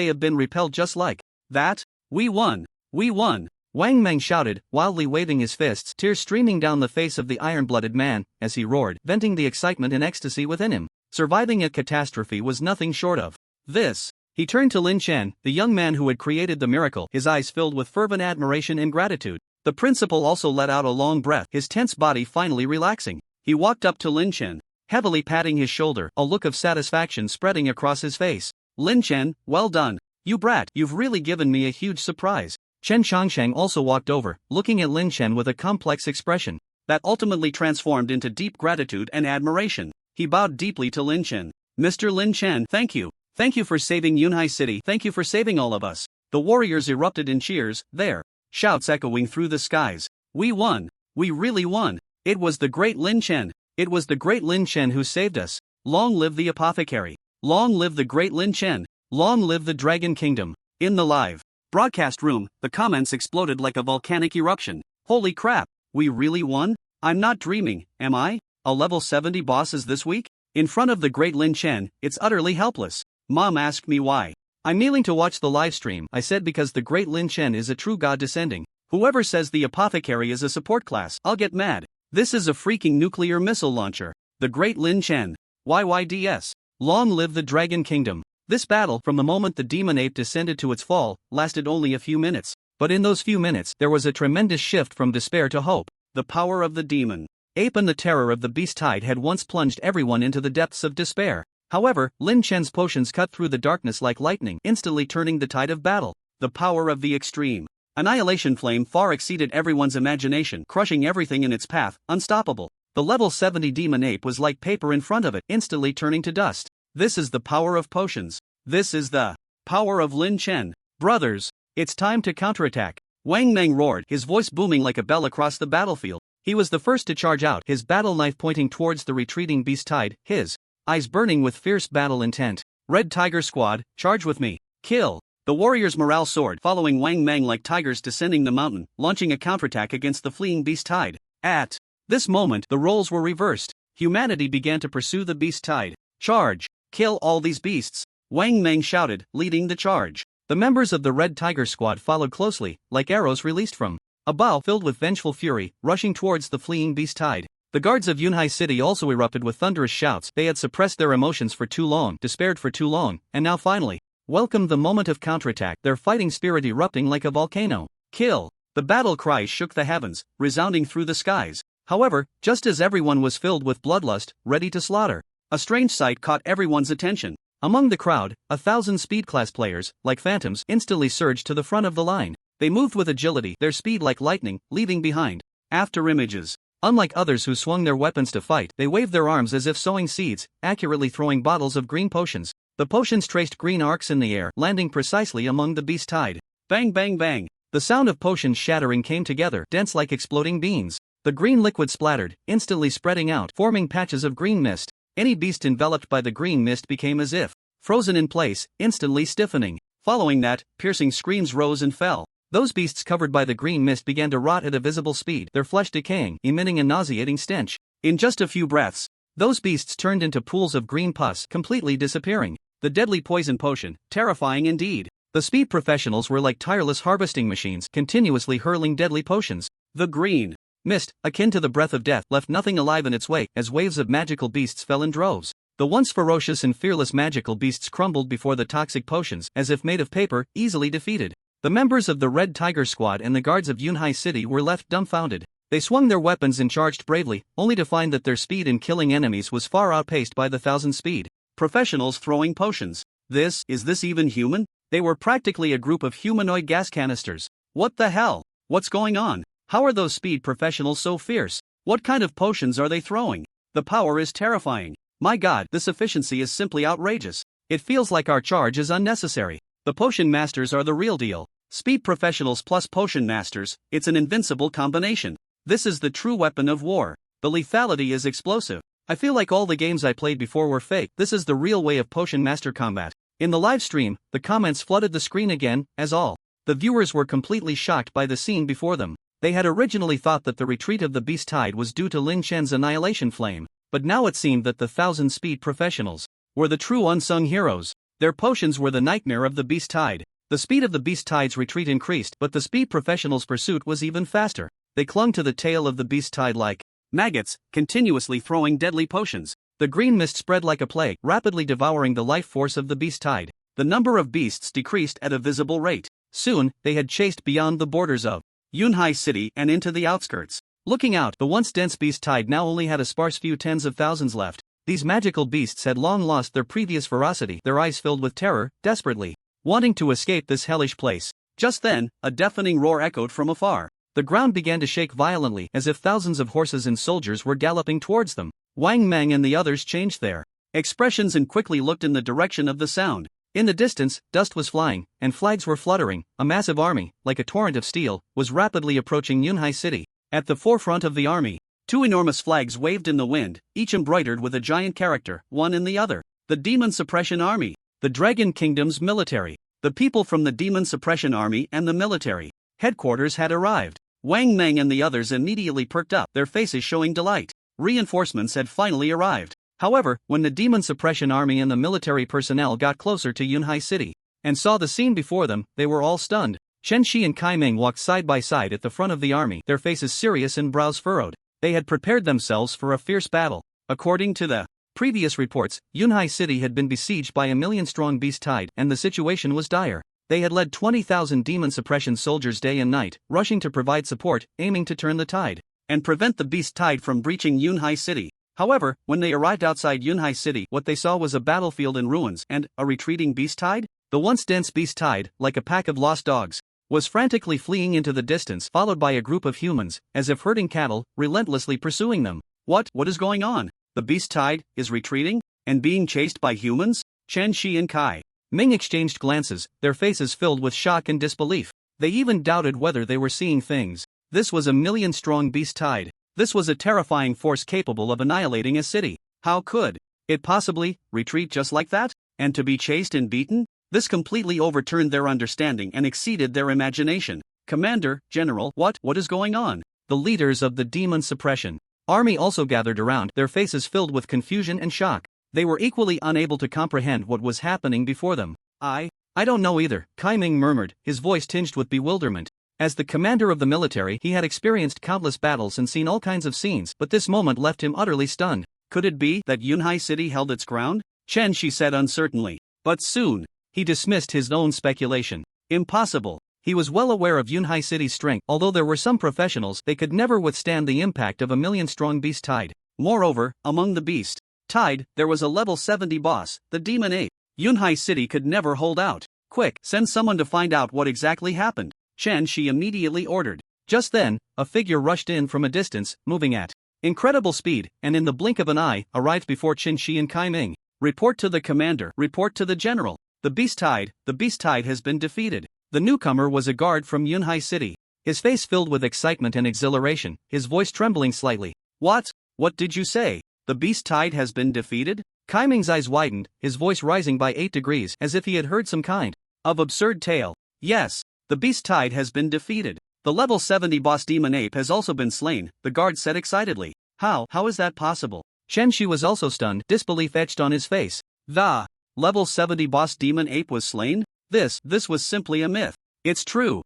have been repelled just like that? We won! We won! Wang Meng shouted, wildly waving his fists, tears streaming down the face of the iron-blooded man, as he roared, venting the excitement and ecstasy within him. Surviving a catastrophe was nothing short of this. He turned to Lin Chen, the young man who had created the miracle, his eyes filled with fervent admiration and gratitude. The principal also let out a long breath, his tense body finally relaxing. He walked up to Lin Chen, heavily patting his shoulder, a look of satisfaction spreading across his face. Lin Chen, well done. You brat, you've really given me a huge surprise. Chen Xiangsheng also walked over, looking at Lin Chen with a complex expression that ultimately transformed into deep gratitude and admiration. He bowed deeply to Lin Chen. Mr. Lin Chen, thank you. Thank you for saving Yunhai City. Thank you for saving all of us. The warriors erupted in cheers, their shouts echoing through the skies. We won. We really won. It was the great Lin Chen. It was the great Lin Chen who saved us. Long live the apothecary. Long live the great Lin Chen. Long live the Dragon Kingdom. In the live broadcast room, the comments exploded like a volcanic eruption. Holy crap, we really won? I'm not dreaming, am I? A level 70 boss is this week? In front of the great Lin Chen, it's utterly helpless. Mom asked me why. I'm kneeling to watch the live stream, I said, because the great Lin Chen is a true god descending. Whoever says the apothecary is a support class, I'll get mad. This is a freaking nuclear missile launcher. The great Lin Chen. YYDS. Long live the Dragon Kingdom. This battle, from the moment the demon ape descended to its fall, lasted only a few minutes. But in those few minutes, there was a tremendous shift from despair to hope. The power of the demon ape and the terror of the beast tide had once plunged everyone into the depths of despair. However, Lin Chen's potions cut through the darkness like lightning, instantly turning the tide of battle. The power of the extreme annihilation flame far exceeded everyone's imagination, crushing everything in its path, unstoppable. The level 70 demon ape was like paper in front of it, instantly turning to dust. This is the power of potions. This is the power of Lin Chen. Brothers, it's time to counterattack. Wang Meng roared, his voice booming like a bell across the battlefield. He was the first to charge out, his battle knife pointing towards the retreating beast tide, his eyes burning with fierce battle intent. Red Tiger Squad, charge with me. Kill. The warriors' morale soared, following Wang Meng like tigers descending the mountain, launching a counterattack against the fleeing beast tide. At this moment, the roles were reversed. Humanity began to pursue the beast tide. Charge. Kill all these beasts. Wang Meng shouted, leading the charge. The members of the Red Tiger Squad followed closely, like arrows released from a bow filled with vengeful fury, rushing towards the fleeing beast tide. The guards of Yunhai City also erupted with thunderous shouts. They had suppressed their emotions for too long, despaired for too long, and now finally welcomed the moment of counterattack, their fighting spirit erupting like a volcano. Kill! The battle cry shook the heavens, resounding through the skies. However, just as everyone was filled with bloodlust, ready to slaughter, a strange sight caught everyone's attention. Among the crowd, 1,000 speed class players, like phantoms, instantly surged to the front of the line. They moved with agility, their speed like lightning, leaving behind after images. Unlike others who swung their weapons to fight, they waved their arms as if sowing seeds, accurately throwing bottles of green potions. The potions traced green arcs in the air, landing precisely among the beast tide. Bang bang bang! The sound of potions shattering came together, dense like exploding beans. The green liquid splattered, instantly spreading out, forming patches of green mist. Any beast enveloped by the green mist became as if frozen in place, instantly stiffening. Following that, piercing screams rose and fell. Those beasts covered by the green mist began to rot at a visible speed, their flesh decaying, emitting a nauseating stench. In just a few breaths, those beasts turned into pools of green pus, completely disappearing. The deadly poison potion, terrifying indeed. The speed professionals were like tireless harvesting machines, continuously hurling deadly potions. The green mist, akin to the breath of death, left nothing alive in its wake, as waves of magical beasts fell in droves. The once ferocious and fearless magical beasts crumbled before the toxic potions, as if made of paper, easily defeated. The members of the Red Tiger Squad and the guards of Yunhai City were left dumbfounded. They swung their weapons and charged bravely, only to find that their speed in killing enemies was far outpaced by the 1,000 speed professionals throwing potions. Is this even human? They were practically a group of humanoid gas canisters. What the hell? What's going on? How are those speed professionals so fierce? What kind of potions are they throwing? The power is terrifying. My god, this efficiency is simply outrageous. It feels like our charge is unnecessary. The potion masters are the real deal. Speed professionals plus potion masters, it's an invincible combination. This is the true weapon of war. The lethality is explosive. I feel like all the games I played before were fake. This is the real way of potion master combat. In the live stream, the comments flooded the screen again, as all the viewers were completely shocked by the scene before them. They had originally thought that the retreat of the beast tide was due to Lin Chen's annihilation flame, but now it seemed that the 1,000 speed professionals were the true unsung heroes. Their potions were the nightmare of the beast tide. The speed of the beast tide's retreat increased, but the speed professionals' pursuit was even faster. They clung to the tail of the beast tide like maggots, continuously throwing deadly potions. The green mist spread like a plague, rapidly devouring the life force of the beast tide. The number of beasts decreased at a visible rate. Soon, they had chased beyond the borders of Yunhai City and into the outskirts. Looking out, the once dense beast tide now only had a sparse few tens of thousands left. These magical beasts had long lost their previous ferocity, their eyes filled with terror, desperately wanting to escape this hellish place. Just then, a deafening roar echoed from afar. The ground began to shake violently, as if thousands of horses and soldiers were galloping towards them. Wang Meng and the others changed their expressions and quickly looked in the direction of the sound. In the distance, dust was flying, and flags were fluttering. A massive army, like a torrent of steel, was rapidly approaching Yunhai City. At the forefront of the army, 2 enormous flags waved in the wind, each embroidered with a giant character, one in the other. The Demon Suppression Army. The Dragon Kingdom's military. The people from the Demon Suppression Army and the military headquarters had arrived. Wang Meng and the others immediately perked up, their faces showing delight. Reinforcements had finally arrived. However, when the Demon Suppression Army and the military personnel got closer to Yunhai City and saw the scene before them, they were all stunned. Chen Shi and Kai Ming walked side by side at the front of the army, their faces serious and brows furrowed. They had prepared themselves for a fierce battle. According to the previous reports, Yunhai City had been besieged by a million-strong beast tide, and the situation was dire. They had led 20,000 demon suppression soldiers day and night, rushing to provide support, aiming to turn the tide and prevent the beast tide from breaching Yunhai City. However, when they arrived outside Yunhai City, what they saw was a battlefield in ruins and a retreating beast tide. The once dense beast tide, like a pack of lost dogs, was frantically fleeing into the distance, followed by a group of humans, as if herding cattle, relentlessly pursuing them. What is going on? The beast tide is retreating and being chased by humans? Chen Shi and Kai Ming exchanged glances, their faces filled with shock and disbelief. They even doubted whether they were seeing things. This was a million-strong beast tide. This was a terrifying force capable of annihilating a city. How could it possibly retreat just like that? And to be chased and beaten? This completely overturned their understanding and exceeded their imagination. Commander, General, what is going on? The leaders of the demon suppression army also gathered around, their faces filled with confusion and shock. They were equally unable to comprehend what was happening before them. I don't know either, Kai Ming murmured, his voice tinged with bewilderment. As the commander of the military, he had experienced countless battles and seen all kinds of scenes, but this moment left him utterly stunned. Could it be that Yunhai City held its ground? Chen Shi said uncertainly. But soon, he dismissed his own speculation. Impossible. He was well aware of Yunhai City's strength. Although there were some professionals, they could never withstand the impact of a million-strong beast tide. Moreover, among the beast tide, there was a level 70 boss, the demon ape. Yunhai City could never hold out. Quick, send someone to find out what exactly happened, Chen Shi immediately ordered. Just then, a figure rushed in from a distance, moving at incredible speed, and in the blink of an eye, arrived before Chen Shi and Kai Ming. Report to the commander, report to the general. The beast tide has been defeated. The newcomer was a guard from Yunhai City. His face filled with excitement and exhilaration, his voice trembling slightly. What did you say? The beast tide has been defeated? Kai Ming's eyes widened, his voice rising by 8 degrees, as if he had heard some kind of absurd tale. Yes. The beast tide has been defeated. The level 70 boss demon ape has also been slain, the guard said excitedly. How is that possible? Chen Shi was also stunned, disbelief etched on his face. The level 70 boss demon ape was slain? This was simply a myth. It's true.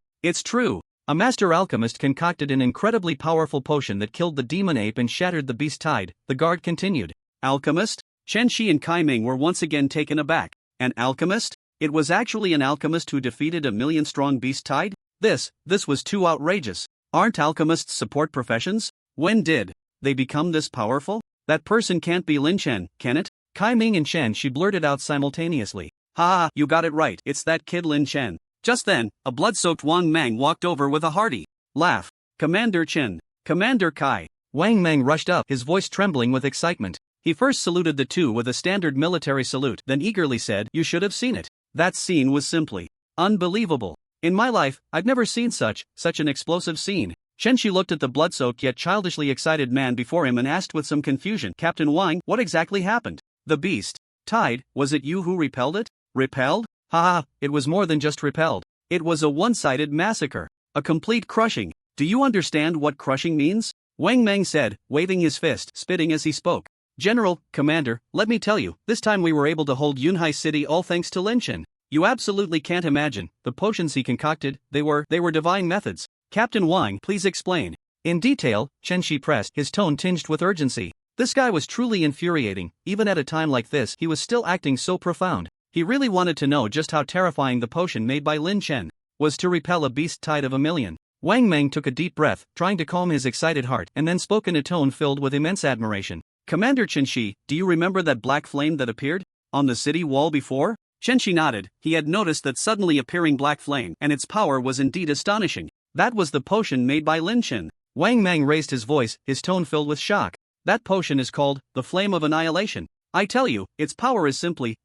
A master alchemist concocted an incredibly powerful potion that killed the demon ape and shattered the beast tide, the guard continued. Alchemist? Chen Shi and Kai Ming were once again taken aback. An alchemist? It was actually an alchemist who defeated a million-strong beast tide? This was too outrageous. Aren't alchemists support professions? When did they become this powerful? That person can't be Lin Chen, can it? Kai Ming and Chen Shi blurted out simultaneously. Ha, you got it right, it's that kid Lin Chen. Just then, a blood-soaked Wang Mang walked over with a hearty laugh. Commander Chen, Commander Kai. Wang Mang rushed up, his voice trembling with excitement. He first saluted the two with a standard military salute, then eagerly said, "You should have seen it. That scene was simply unbelievable. In my life, I've never seen such an explosive scene." Chen Shi looked at the blood-soaked yet childishly excited man before him and asked with some confusion, "Captain Wang, what exactly happened? The beast tide, was it you who repelled it?" Repelled? Ha, it was more than just repelled. It was a one-sided massacre. A complete crushing. Do you understand what crushing means? Wang Mang said, waving his fist, spitting as he spoke. General, Commander, let me tell you, this time we were able to hold Yunhai City all thanks to Lin Chen. You absolutely can't imagine, the potions he concocted, they were divine methods. Captain Wang, please explain. In detail, Chen Shi pressed, his tone tinged with urgency. This guy was truly infuriating, even at a time like this he was still acting so profound. He really wanted to know just how terrifying the potion made by Lin Chen was to repel a beast tide of a million. Wang Mang took a deep breath, trying to calm his excited heart, and then spoke in a tone filled with immense admiration. Commander Chen Shi, do you remember that black flame that appeared on the city wall before? Chen Shi nodded. He had noticed that suddenly appearing black flame, and its power was indeed astonishing. That was the potion made by Lin Chen. Wang Mang raised his voice, his tone filled with shock. That potion is called the Flame of Annihilation. I tell you, its power is simply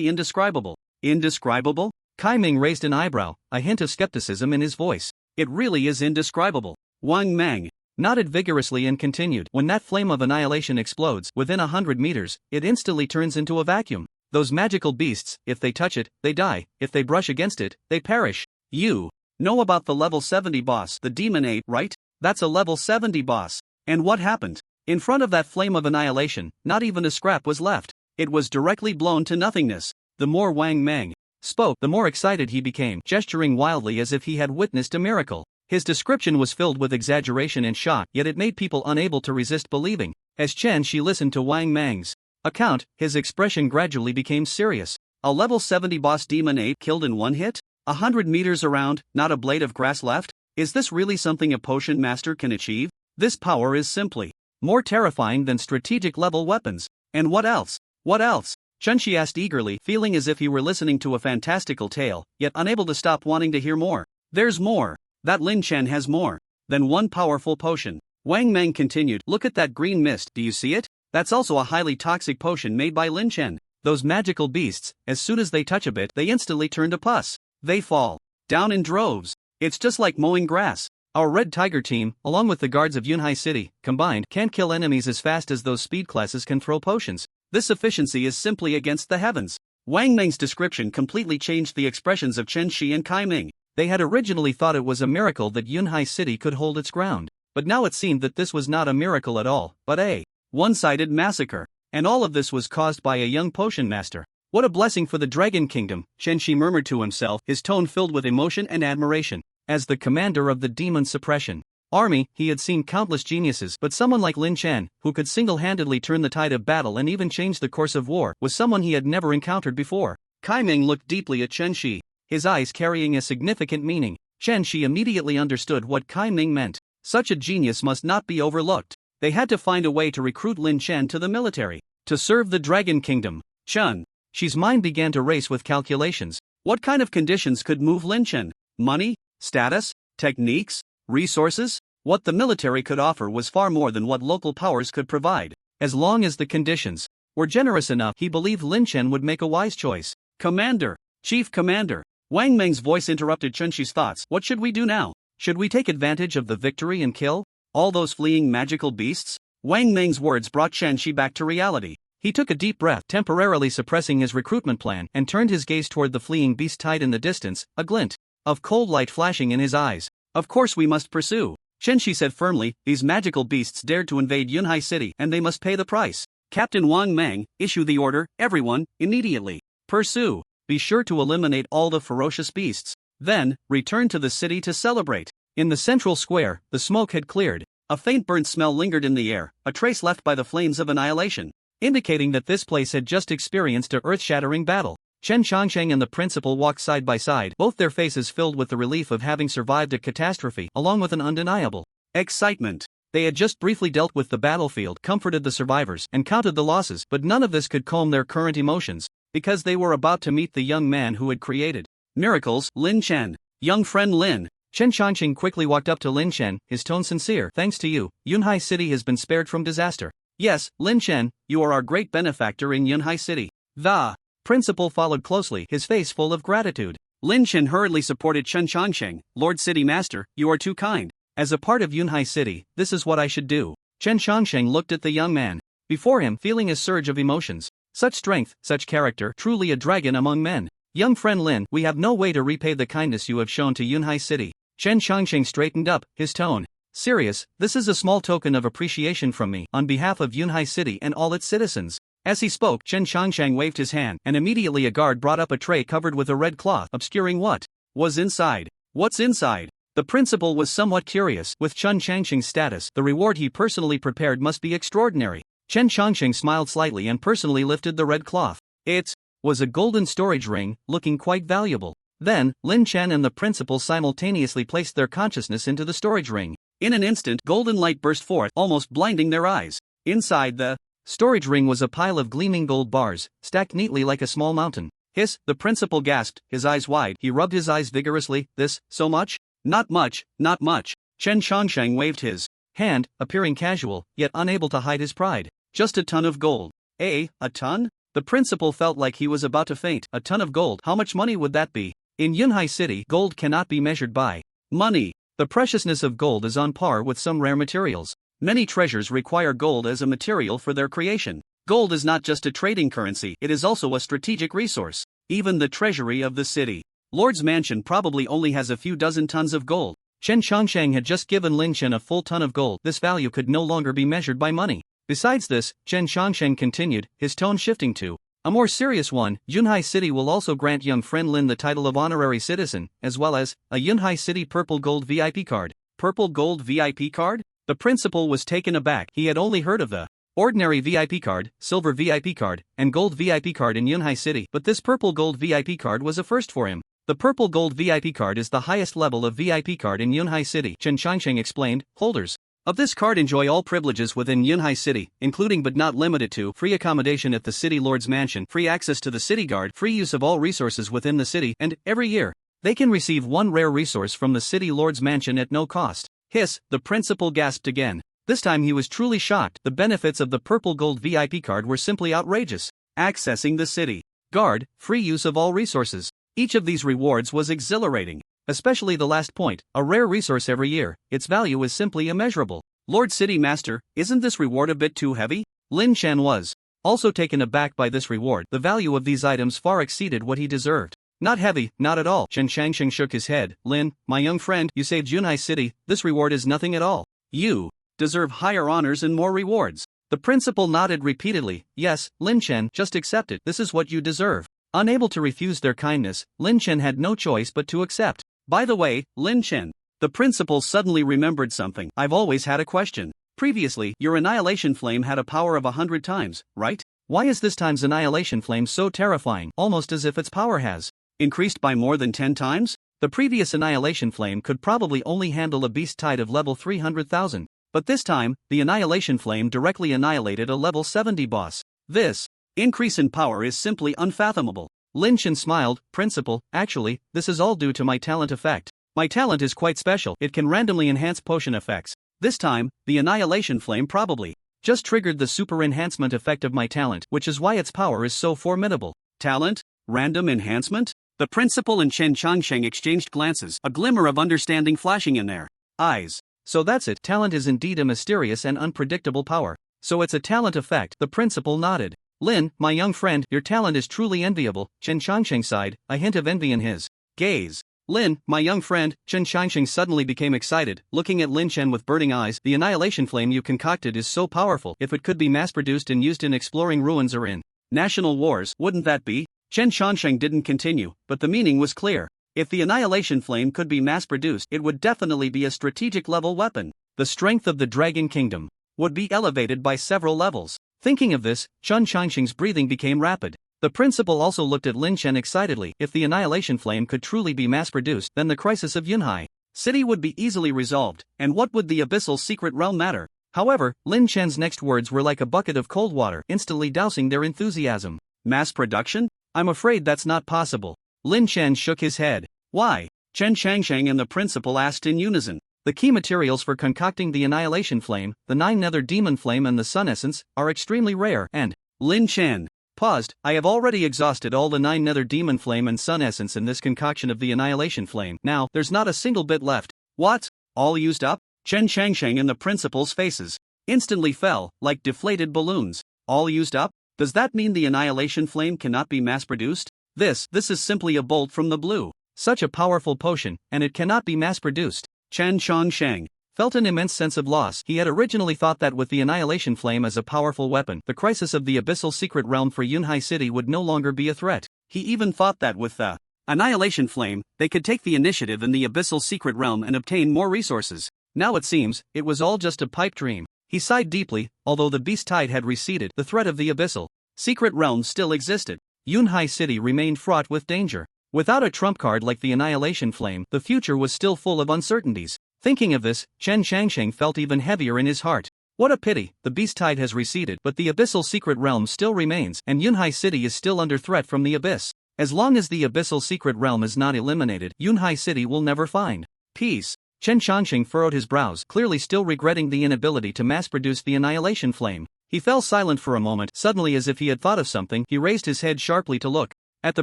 indescribable. Indescribable? Kai Ming raised an eyebrow, a hint of skepticism in his voice. It really is indescribable. Wang Mang nodded vigorously and continued. When that flame of annihilation explodes, within 100 meters, it instantly turns into a vacuum. Those magical beasts, if they touch it, they die. If they brush against it, they perish. You know about the level 70 boss, the demon ape, right? That's a level 70 boss. And what happened? In front of that flame of annihilation, not even a scrap was left. It was directly blown to nothingness. The more Wang Mang spoke, the more excited he became, gesturing wildly as if he had witnessed a miracle. His description was filled with exaggeration and shock, yet it made people unable to resist believing. As Chen Shi listened to Wang Mang's account, his expression gradually became serious. A level 70 boss demon 8 killed in one hit? 100 meters around, not a blade of grass left? Is this really something a potion master can achieve? This power is simply more terrifying than strategic level weapons. And what else? What else? Chunshi asked eagerly, feeling as if he were listening to a fantastical tale, yet unable to stop wanting to hear more. There's more. That Lin Chen has more than one powerful potion. Wang Meng continued, look at that green mist, do you see it? That's also a highly toxic potion made by Lin Chen. Those magical beasts, as soon as they touch a bit, they instantly turn to pus. They fall down in droves. It's just like mowing grass. Our Red Tiger team, along with the guards of Yunhai City, combined, can't kill enemies as fast as those speed classes can throw potions. This efficiency is simply against the heavens. Wang Meng's description completely changed the expressions of Chen Shi and Kai Ming. They had originally thought it was a miracle that Yunhai City could hold its ground. But now it seemed that this was not a miracle at all, but a one-sided massacre. And all of this was caused by a young potion master. What a blessing for the Dragon Kingdom, Chen Shi murmured to himself, his tone filled with emotion and admiration. As the commander of the Demon Suppression Army, he had seen countless geniuses, but someone like Lin Chen, who could single-handedly turn the tide of battle and even change the course of war, was someone he had never encountered before. Kai Ming looked deeply at Chen Shi, his eyes carrying a significant meaning. Chen Shi immediately understood what Kai Ming meant. Such a genius must not be overlooked. They had to find a way to recruit Lin Chen to the military, to serve the Dragon Kingdom. Chen Shi's mind began to race with calculations. What kind of conditions could move Lin Chen? Money? Status? Techniques? Resources? What the military could offer was far more than what local powers could provide. As long as the conditions were generous enough, he believed Lin Chen would make a wise choice. Commander! Chief Commander! Wang Meng's voice interrupted Chen Shi's thoughts. What should we do now? Should we take advantage of the victory and kill all those fleeing magical beasts? Wang Meng's words brought Chen Shi back to reality. He took a deep breath, temporarily suppressing his recruitment plan, and turned his gaze toward the fleeing beast tied in the distance, a glint of cold light flashing in his eyes. Of course we must pursue, Chen Shi said firmly. These magical beasts dared to invade Yunhai City, and they must pay the price. Captain Wang Meng, issue the order, everyone, immediately. Pursue. Be sure to eliminate all the ferocious beasts. Then, return to the city to celebrate. In the central square, the smoke had cleared. A faint burnt smell lingered in the air, a trace left by the flames of annihilation, indicating that this place had just experienced a earth-shattering battle. Chen Changsheng and the principal walked side by side, both their faces filled with the relief of having survived a catastrophe, along with an undeniable excitement. They had just briefly dealt with the battlefield, comforted the survivors, and counted the losses, but none of this could calm their current emotions, because they were about to meet the young man who had created miracles, Lin Chen. Young friend Lin. Chen Changsheng quickly walked up to Lin Chen, his tone sincere. Thanks to you, Yunhai City has been spared from disaster. Yes, Lin Chen, you are our great benefactor in Yunhai City. The principal followed closely, his face full of gratitude. Lin Chen hurriedly supported Chen Changsheng. Lord City Master, you are too kind. As a part of Yunhai City, this is what I should do. Chen Changsheng looked at the young man before him, feeling a surge of emotions. Such strength, such character, truly a dragon among men. Young friend Lin, we have no way to repay the kindness you have shown to Yunhai City. Chen Changsheng straightened up, his tone serious. This is a small token of appreciation from me, on behalf of Yunhai City and all its citizens. As he spoke, Chen Changsheng waved his hand, and immediately a guard brought up a tray covered with a red cloth, obscuring what was inside. What's inside? The principal was somewhat curious. With Chen Changsheng's status, the reward he personally prepared must be extraordinary. Chen Changsheng smiled slightly and personally lifted the red cloth. It was a golden storage ring, looking quite valuable. Then, Lin Chen and the principal simultaneously placed their consciousness into the storage ring. In an instant, golden light burst forth, almost blinding their eyes. Inside the storage ring was a pile of gleaming gold bars, stacked neatly like a small mountain. Hiss, the principal gasped, his eyes wide. He rubbed his eyes vigorously. This, so much? Not much, not much. Chen Changsheng waved his hand, appearing casual, yet unable to hide his pride. Just a ton of gold. A ton? The principal felt like he was about to faint. A ton of gold, how much money would that be? In Yunhai City, gold cannot be measured by money. The preciousness of gold is on par with some rare materials. Many treasures require gold as a material for their creation. Gold is not just a trading currency, it is also a strategic resource. Even the treasury of the city Lord's mansion probably only has a few dozen tons of gold. Chen Changsheng had just given Lin Chen a full ton of gold. This value could no longer be measured by money. Besides this, Chen Changsheng continued, his tone shifting to a more serious one. Yunhai City will also grant young friend Lin the title of honorary citizen, as well as a Yunhai City Purple Gold VIP card. Purple Gold VIP card? The principal was taken aback. He had only heard of the ordinary VIP card, silver VIP card, and gold VIP card in Yunhai City, but this purple gold VIP card was a first for him. The purple gold VIP card is the highest level of VIP card in Yunhai City, Chen Changsheng explained. Holders of this card enjoy all privileges within Yunhai City, including but not limited to free accommodation at the City Lord's Mansion, free access to the City Guard, free use of all resources within the city, and, every year, they can receive one rare resource from the City Lord's Mansion at no cost. Hiss, the principal gasped again. This time he was truly shocked. The benefits of the purple gold VIP card were simply outrageous. Accessing the City Guard, free use of all resources. Each of these rewards was exhilarating. Especially the last point, a rare resource every year, its value is simply immeasurable. Lord City Master, isn't this reward a bit too heavy? Lin Chen was also taken aback by this reward. The value of these items far exceeded what he deserved. Not heavy, not at all. Chen Changsheng shook his head. Lin, my young friend, you saved Yunhai City, this reward is nothing at all. You deserve higher honors and more rewards. The principal nodded repeatedly. Yes, Lin Chen, just accept it, this is what you deserve. Unable to refuse their kindness, Lin Chen had no choice but to accept. By the way, Lin Chen, the principal suddenly remembered something. I've always had a question. Previously, your annihilation flame had a power of 100 times, right? Why is this time's annihilation flame so terrifying, almost as if its power has increased by more than 10 times? The previous annihilation flame could probably only handle a beast tide of level 300,000. But this time, the annihilation flame directly annihilated a level 70 boss. This increase in power is simply unfathomable. Lin Chen smiled. Principal, actually, this is all due to my talent effect. My talent is quite special, it can randomly enhance potion effects. This time, the annihilation flame probably just triggered the super enhancement effect of my talent, which is why its power is so formidable. Talent? Random enhancement? The principal and Chen Changsheng exchanged glances, a glimmer of understanding flashing in their eyes. So that's it, talent is indeed a mysterious and unpredictable power. So it's a talent effect, the principal nodded. Lin, my young friend, your talent is truly enviable, Chen Changsheng sighed, a hint of envy in his gaze. Lin, my young friend, Chen Changsheng suddenly became excited, looking at Lin Chen with burning eyes. The annihilation flame you concocted is so powerful, if it could be mass-produced and used in exploring ruins or in national wars, wouldn't that be? Chen Changsheng didn't continue, but the meaning was clear. If the annihilation flame could be mass-produced, it would definitely be a strategic-level weapon. The strength of the Dragon Kingdom would be elevated by several levels. Thinking of this, Chen Changsheng's breathing became rapid. The principal also looked at Lin Chen excitedly. If the annihilation flame could truly be mass-produced, then the crisis of Yunhai City would be easily resolved, and what would the abyssal secret realm matter? However, Lin Chen's next words were like a bucket of cold water, instantly dousing their enthusiasm. Mass production? I'm afraid that's not possible. Lin Chen shook his head. Why? Chen Changsheng and the principal asked in unison. The key materials for concocting the annihilation flame, the 9 nether demon flame and the sun essence, are extremely rare, and Lin Chen paused. I have already exhausted all the 9 nether demon flame and sun essence in this concoction of the annihilation flame. Now, there's not a single bit left. What? All used up? Chen Changsheng and the principal's faces instantly fell, like deflated balloons. All used up? Does that mean the annihilation flame cannot be mass-produced? This is simply a bolt from the blue. Such a powerful potion, and it cannot be mass-produced. Chen Changsheng felt an immense sense of loss. He had originally thought that with the annihilation flame as a powerful weapon, the crisis of the abyssal secret realm for Yunhai City would no longer be a threat. He even thought that with the annihilation flame, they could take the initiative in the abyssal secret realm and obtain more resources. Now it seems, it was all just a pipe dream. He sighed deeply. Although the beast tide had receded, the threat of the abyssal secret realm still existed. Yunhai City remained fraught with danger. Without a trump card like the annihilation flame, the future was still full of uncertainties. Thinking of this, Chen Changsheng felt even heavier in his heart. What a pity, the beast tide has receded, but the abyssal secret realm still remains, and Yunhai City is still under threat from the abyss. As long as the abyssal secret realm is not eliminated, Yunhai City will never find peace. Chen Changsheng furrowed his brows, clearly still regretting the inability to mass-produce the annihilation flame. He fell silent for a moment. Suddenly, as if he had thought of something, he raised his head sharply to look at the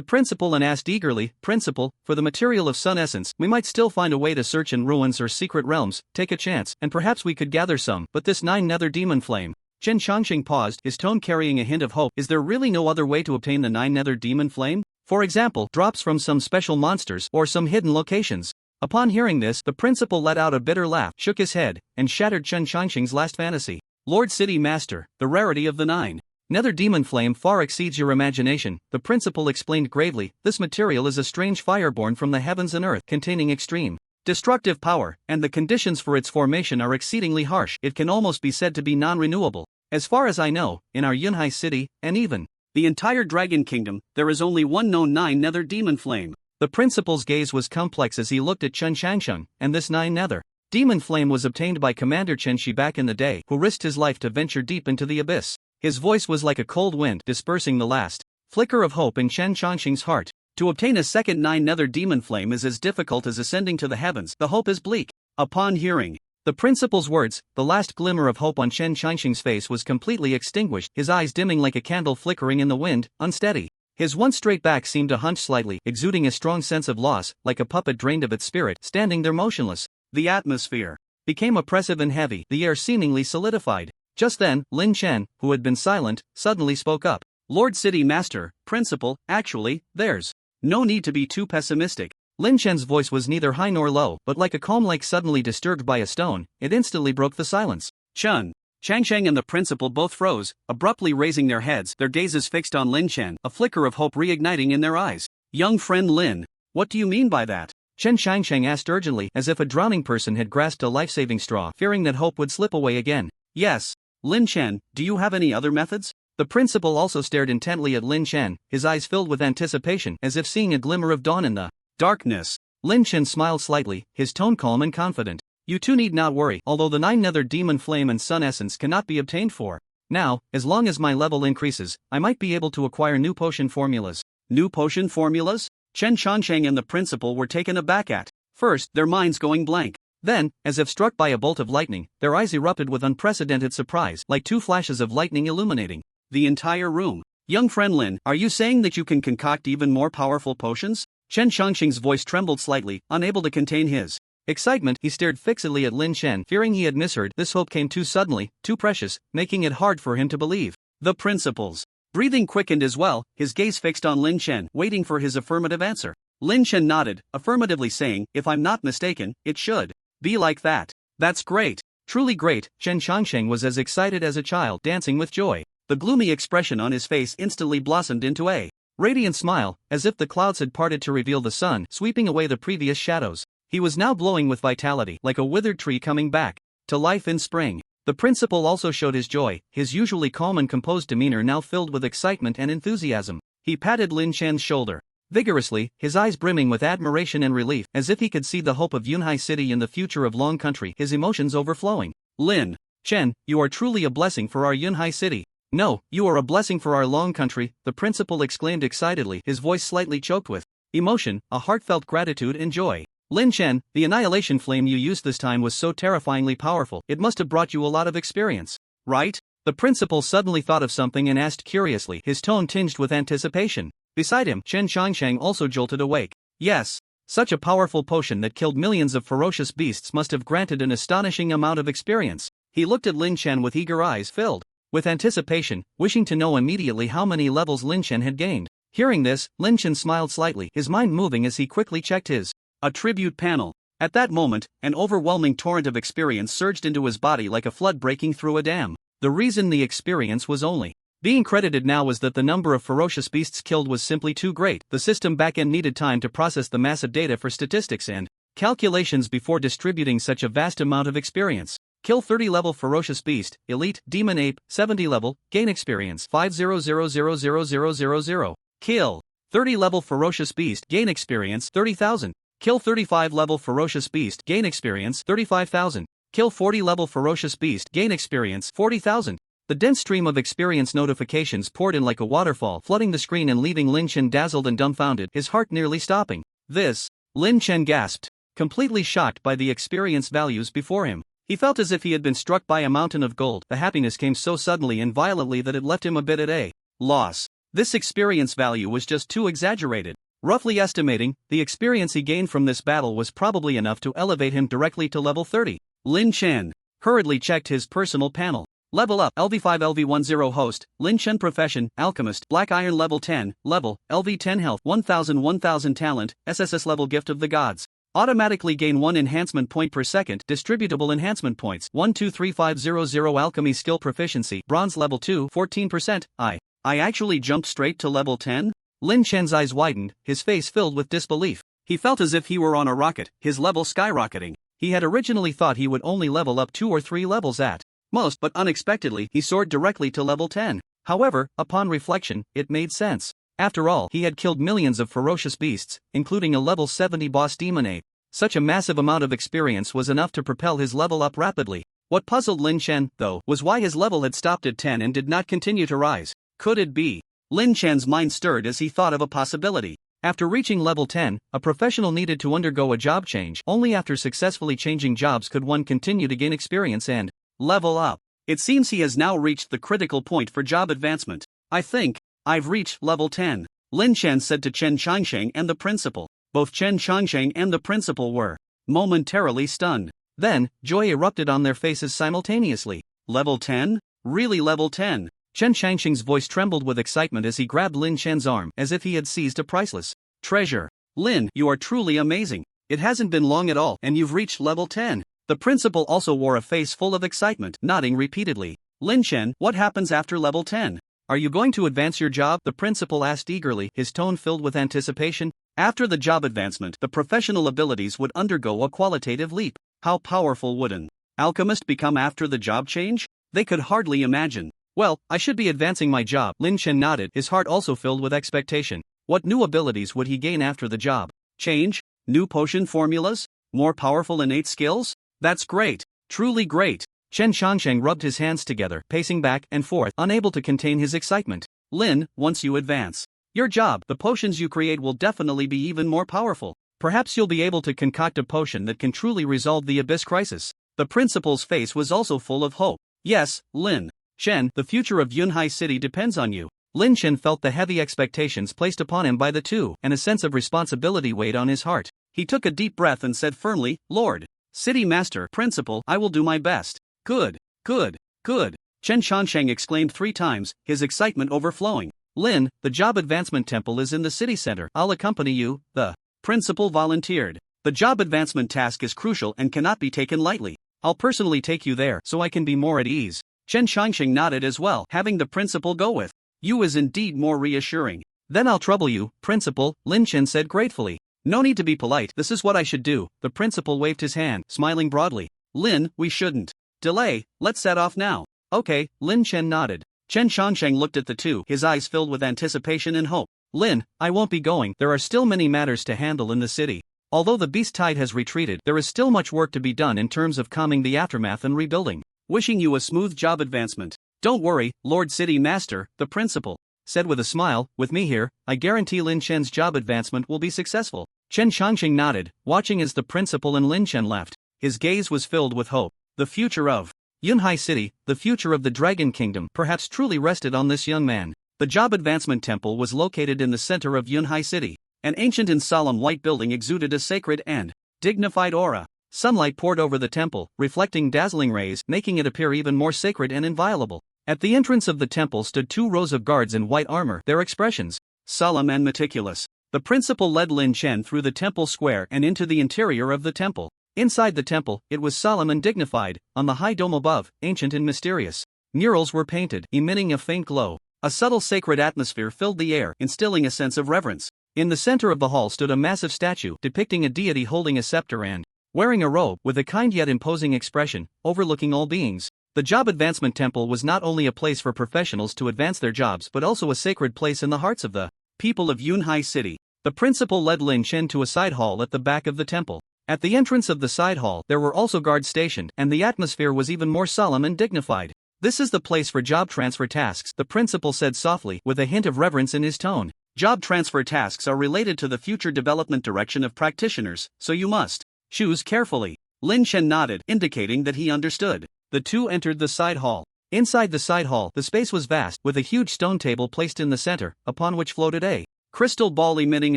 principal and asked eagerly, Principal, for the material of sun essence, we might still find a way to search in ruins or secret realms. Take a chance, and perhaps we could gather some. But this 9 nether demon flame. Chen Changsheng paused, his tone carrying a hint of hope. Is there really no other way to obtain the 9 nether demon flame? For example, drops from some special monsters, or some hidden locations. Upon hearing this, the principal let out a bitter laugh, shook his head, and shattered Chen Changsheng's last fantasy. Lord City Master, the rarity of the 9 nether demon flame far exceeds your imagination, the principal explained gravely. This material is a strange fire born from the heavens and earth, containing extreme destructive power, and the conditions for its formation are exceedingly harsh. It can almost be said to be non-renewable. As far as I know, in our Yunhai city, and even the entire Dragon Kingdom, there is only one known 9 nether demon flame. The principal's gaze was complex as he looked at Chen Shangsheng, and this 9 nether demon flame was obtained by Commander Chen Shi back in the day, who risked his life to venture deep into the abyss. His voice was like a cold wind, dispersing the last flicker of hope in Chen Shangsheng's heart. To obtain a second 9 nether demon flame is as difficult as ascending to the heavens. The hope is bleak. Upon hearing the principal's words, the last glimmer of hope on Chen Shangsheng's face was completely extinguished, his eyes dimming like a candle flickering in the wind, unsteady. His one straight back seemed to hunch slightly, exuding a strong sense of loss, like a puppet drained of its spirit, standing there motionless. The atmosphere became oppressive and heavy, the air seemingly solidified. Just then, Lin Chen, who had been silent, suddenly spoke up. Lord City Master, Principal, actually, there's no need to be too pessimistic. Lin Chen's voice was neither high nor low, but like a calm lake suddenly disturbed by a stone, it instantly broke the silence. Chen Shangsheng and the principal both froze, abruptly raising their heads, their gazes fixed on Lin Chen, a flicker of hope reigniting in their eyes. Young friend Lin, what do you mean by that? Chen Shangsheng asked urgently, as if a drowning person had grasped a life-saving straw, fearing that hope would slip away again. Yes. Lin Chen, do you have any other methods? The principal also stared intently at Lin Chen, his eyes filled with anticipation, as if seeing a glimmer of dawn in the darkness. Lin Chen smiled slightly, his tone calm and confident. You two need not worry, although the 9 nether demon flame and sun essence cannot be obtained for now, as long as my level increases, I might be able to acquire new potion formulas. New potion formulas? Chen Shangsheng and the principal were taken aback at first, their minds going blank. Then, as if struck by a bolt of lightning, their eyes erupted with unprecedented surprise, like two flashes of lightning illuminating the entire room. Young friend Lin, are you saying that you can concoct even more powerful potions? Chen Shangsheng's voice trembled slightly, unable to contain his excitement. He stared fixedly at Lin Chen, fearing he had misheard. This hope came too suddenly, too precious, making it hard for him to believe. The principal's breathing quickened as well, his gaze fixed on Lin Chen, waiting for his affirmative answer. Lin Chen nodded, affirmatively saying, if I'm not mistaken, it should be like that. That's great. Truly great. Chen Shangsheng was as excited as a child, dancing with joy. The gloomy expression on his face instantly blossomed into a radiant smile, as if the clouds had parted to reveal the sun, sweeping away the previous shadows. He was now glowing with vitality, like a withered tree coming back to life in spring. The principal also showed his joy, his usually calm and composed demeanor now filled with excitement and enthusiasm. He patted Lin Chen's shoulder vigorously, his eyes brimming with admiration and relief, as if he could see the hope of Yunhai City in the future of Long Country, his emotions overflowing. Lin Chen, you are truly a blessing for our Yunhai City. No, you are a blessing for our Long Country, the principal exclaimed excitedly, his voice slightly choked with emotion, a heartfelt gratitude and joy. Lin Chen, the annihilation flame you used this time was so terrifyingly powerful, it must have brought you a lot of experience, right? The principal suddenly thought of something and asked curiously, his tone tinged with anticipation. Beside him, Chen Shangsheng also jolted awake. Yes. Such a powerful potion that killed millions of ferocious beasts must have granted an astonishing amount of experience. He looked at Lin Chen with eager eyes filled with anticipation, wishing to know immediately how many levels Lin Chen had gained. Hearing this, Lin Chen smiled slightly, his mind moving as he quickly checked his attribute panel. At that moment, an overwhelming torrent of experience surged into his body like a flood breaking through a dam. The reason the experience was only being credited now was that the number of ferocious beasts killed was simply too great. The system backend needed time to process the massive data for statistics and calculations before distributing such a vast amount of experience. Kill 30 level ferocious beast, elite, demon ape, 70 level, gain experience 500000000. Kill 30 level ferocious beast, gain experience 30,000. Kill 35 level ferocious beast, gain experience 35,000. Kill 40 level ferocious beast, gain experience 40,000. The dense stream of experience notifications poured in like a waterfall, flooding the screen and leaving Lin Chen dazzled and dumbfounded, his heart nearly stopping. This, Lin Chen gasped, completely shocked by the experience values before him. He felt as if he had been struck by a mountain of gold. The happiness came so suddenly and violently that it left him a bit at a loss. This experience value was just too exaggerated. Roughly estimating, the experience he gained from this battle was probably enough to elevate him directly to level 30. Lin Chen hurriedly checked his personal panel. Level up, LV5 LV10 host, Lin Chen profession, Alchemist, Black Iron level 10, level, LV10 health, 1000 talent, SSS level gift of the gods. Automatically gain 1 enhancement point per second, distributable enhancement points, 123500 alchemy skill proficiency, bronze level 2, 14%, I actually jumped straight to level 10? Lin Chen's eyes widened, his face filled with disbelief. He felt as if he were on a rocket, his level skyrocketing. He had originally thought he would only level up 2 or 3 levels at most, but unexpectedly, he soared directly to level 10. However, upon reflection, it made sense. After all, he had killed millions of ferocious beasts, including a level 70 boss demon ape. Such a massive amount of experience was enough to propel his level up rapidly. What puzzled Lin Chen, though, was why his level had stopped at 10 and did not continue to rise. Could it be? Lin Chen's mind stirred as he thought of a possibility. After reaching level 10, a professional needed to undergo a job change. Only after successfully changing jobs could one continue to gain experience and level up. It seems he has now reached the critical point for job advancement. I think I've reached level 10, Lin Chen said to Chen Changsheng and the principal. Both Chen Changsheng and the principal were momentarily stunned. Then, joy erupted on their faces simultaneously. Level 10? Really level 10? Chen Changsheng's voice trembled with excitement as he grabbed Lin Chen's arm as if he had seized a priceless treasure. Lin, you are truly amazing. It hasn't been long at all and you've reached level 10. The principal also wore a face full of excitement, nodding repeatedly. Lin Chen, what happens after level 10? Are you going to advance your job? The principal asked eagerly, his tone filled with anticipation. After the job advancement, the professional abilities would undergo a qualitative leap. How powerful would an alchemist become after the job change? They could hardly imagine. Well, I should be advancing my job. Lin Chen nodded, his heart also filled with expectation. What new abilities would he gain after the job change? New potion formulas? More powerful innate skills? That's great. Truly great. Chen Changsheng rubbed his hands together, pacing back and forth, unable to contain his excitement. Lin, once you advance your job, the potions you create will definitely be even more powerful. Perhaps you'll be able to concoct a potion that can truly resolve the abyss crisis. The principal's face was also full of hope. Yes, Lin Chen, the future of Yunhai City depends on you. Lin Chen felt the heavy expectations placed upon him by the two, and a sense of responsibility weighed on his heart. He took a deep breath and said firmly, Lord City Master, Principal, I will do my best. Good, good, good. Chen Changsheng exclaimed 3 times, his excitement overflowing. Lin, the job advancement temple is in the city center. I'll accompany you, the principal volunteered. The job advancement task is crucial and cannot be taken lightly. I'll personally take you there so I can be more at ease. Chen Changsheng nodded as well, having the principal go with you is indeed more reassuring. Then I'll trouble you, Principal, Lin Chen said gratefully. No need to be polite, this is what I should do. The principal waved his hand, smiling broadly. Lin, we shouldn't delay, let's set off now. Okay, Lin Chen nodded. Chen Changsheng looked at the two, his eyes filled with anticipation and hope. Lin, I won't be going, there are still many matters to handle in the city. Although the beast tide has retreated, there is still much work to be done in terms of calming the aftermath and rebuilding. Wishing you a smooth job advancement. Don't worry, Lord City Master, the principal said with a smile, with me here, I guarantee Lin Chen's job advancement will be successful. Chen Changsheng nodded, watching as the principal and Lin Chen left. His gaze was filled with hope. The future of Yunhai City, the future of the Dragon Kingdom, perhaps truly rested on this young man. The Job Advancement Temple was located in the center of Yunhai City. An ancient and solemn white building exuded a sacred and dignified aura. Sunlight poured over the temple, reflecting dazzling rays, making it appear even more sacred and inviolable. At the entrance of the temple stood 2 rows of guards in white armor, their expressions solemn and meticulous. The principal led Lin Chen through the temple square and into the interior of the temple. Inside the temple, it was solemn and dignified. On the high dome above, ancient and mysterious murals were painted, emitting a faint glow. A subtle sacred atmosphere filled the air, instilling a sense of reverence. In the center of the hall stood a massive statue depicting a deity holding a scepter and wearing a robe with a kind yet imposing expression, overlooking all beings. The Job Advancement Temple was not only a place for professionals to advance their jobs but also a sacred place in the hearts of the people of Yunhai City. The principal led Lin Chen to a side hall at the back of the temple. At the entrance of the side hall, there were also guards stationed, and the atmosphere was even more solemn and dignified. This is the place for job transfer tasks, the principal said softly, with a hint of reverence in his tone. Job transfer tasks are related to the future development direction of practitioners, so you must choose carefully. Lin Chen nodded, indicating that he understood. The two entered the side hall. Inside the side hall, the space was vast, with a huge stone table placed in the center, upon which floated a crystal ball emitting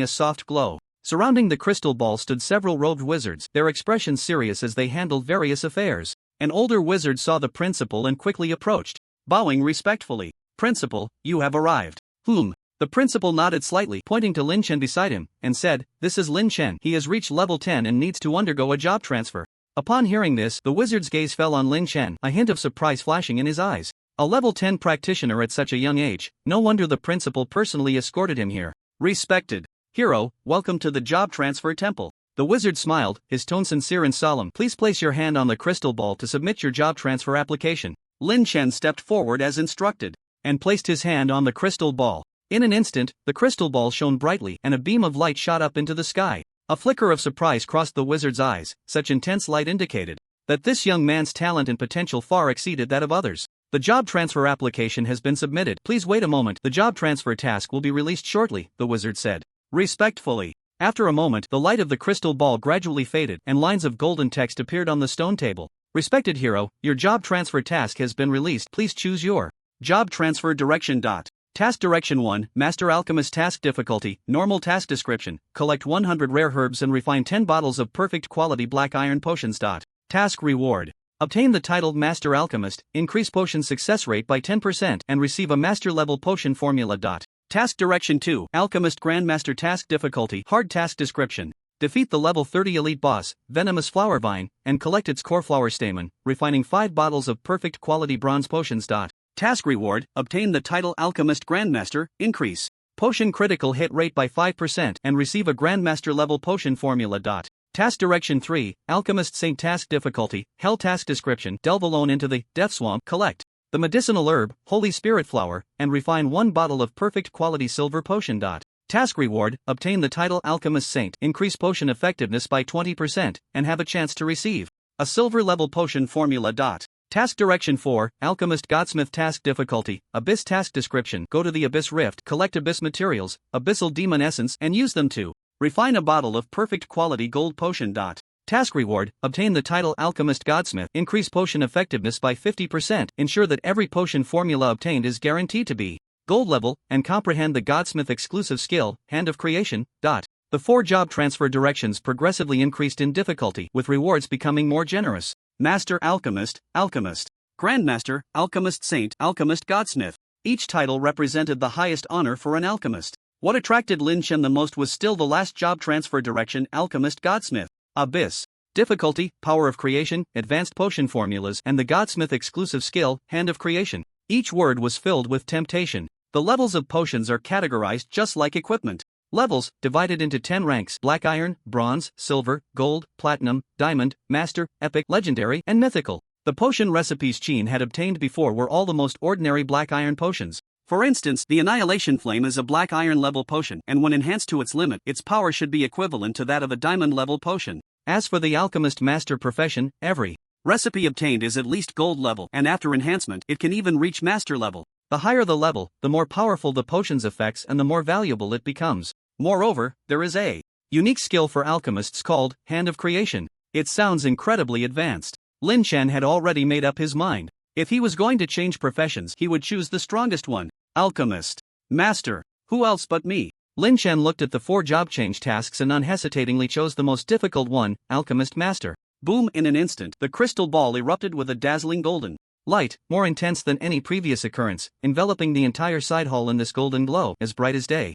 a soft glow. Surrounding the crystal ball stood several robed wizards, their expressions serious as they handled various affairs. An older wizard saw the principal and quickly approached, bowing respectfully. Principal, you have arrived. The principal nodded slightly, pointing to Lin Chen beside him, and said, This is Lin Chen. He has reached level 10 and needs to undergo a job transfer. Upon hearing this, the wizard's gaze fell on Lin Chen, a hint of surprise flashing in his eyes. A level 10 practitioner at such a young age, no wonder the principal personally escorted him here. Respected hero, welcome to the Job Transfer Temple. The wizard smiled, his tone sincere and solemn. Please place your hand on the crystal ball to submit your job transfer application. Lin Chen stepped forward as instructed, and placed his hand on the crystal ball. In an instant, the crystal ball shone brightly and a beam of light shot up into the sky. A flicker of surprise crossed the wizard's eyes. Such intense light indicated that this young man's talent and potential far exceeded that of others. The job transfer application has been submitted. Please wait a moment. The job transfer task will be released shortly, the wizard said. Respectfully. After a moment, the light of the crystal ball gradually faded and lines of golden text appeared on the stone table. Respected hero, your job transfer task has been released. Please choose your job transfer direction. Task Direction 1, Master Alchemist. Task Difficulty, Normal. Task Description, collect 100 rare herbs and refine 10 bottles of perfect quality black iron potions. Task Reward. Obtain the title Master Alchemist, increase potion success rate by 10% and receive a master level potion formula. Task Direction 2, Alchemist Grandmaster. Task Difficulty, Hard. Task Description. Defeat the level 30 elite boss, Venomous Flower Vine, and collect its core flower stamen, refining 5 bottles of perfect quality bronze potions. Task Reward, obtain the title Alchemist Grandmaster, increase potion critical hit rate by 5% and receive a Grandmaster level potion formula. Task Direction 3, Alchemist Saint. Task Difficulty, Hell. Task Description, delve alone into the Death Swamp, collect the medicinal herb, Holy Spirit Flower, and refine 1 bottle of perfect quality silver potion. Task Reward, obtain the title Alchemist Saint, increase potion effectiveness by 20% and have a chance to receive a silver level potion formula. Task Direction 4, Alchemist Godsmith. Task Difficulty, Abyss. Task Description, go to the Abyss Rift, collect Abyss materials, Abyssal Demon Essence, and use them to refine a bottle of perfect quality gold potion. Task Reward, obtain the title Alchemist Godsmith, increase potion effectiveness by 50%, ensure that every potion formula obtained is guaranteed to be gold level, and comprehend the Godsmith exclusive skill, Hand of Creation. The 4 job transfer directions progressively increased in difficulty, with rewards becoming more generous. Master Alchemist, Alchemist Grandmaster, Alchemist Saint, Alchemist Godsmith. Each title represented the highest honor for an alchemist. What attracted Lin Chen the most was still the last job transfer direction, Alchemist Godsmith. Abyss. Difficulty, Power of Creation, Advanced Potion Formulas, and the Godsmith exclusive skill, Hand of Creation. Each word was filled with temptation. The levels of potions are categorized just like equipment. Levels, divided into 10 ranks: Black Iron, Bronze, Silver, Gold, Platinum, Diamond, Master, Epic, Legendary, and Mythical. The potion recipes Qin had obtained before were all the most ordinary Black Iron potions. For instance, the Annihilation Flame is a Black Iron level potion, and when enhanced to its limit, its power should be equivalent to that of a Diamond level potion. As for the Alchemist Master profession, every recipe obtained is at least Gold level, and after enhancement, it can even reach Master level. The higher the level, the more powerful the potion's effects and the more valuable it becomes. Moreover, there is a unique skill for alchemists called Hand of Creation. It sounds incredibly advanced. Lin Chen had already made up his mind. If he was going to change professions, he would choose the strongest one. Alchemist. Master. Who else but me? Lin Chen looked at the 4 job change tasks and unhesitatingly chose the most difficult one, Alchemist Master. Boom! In an instant, the crystal ball erupted with a dazzling golden light, more intense than any previous occurrence, enveloping the entire side hall in this golden glow, as bright as day.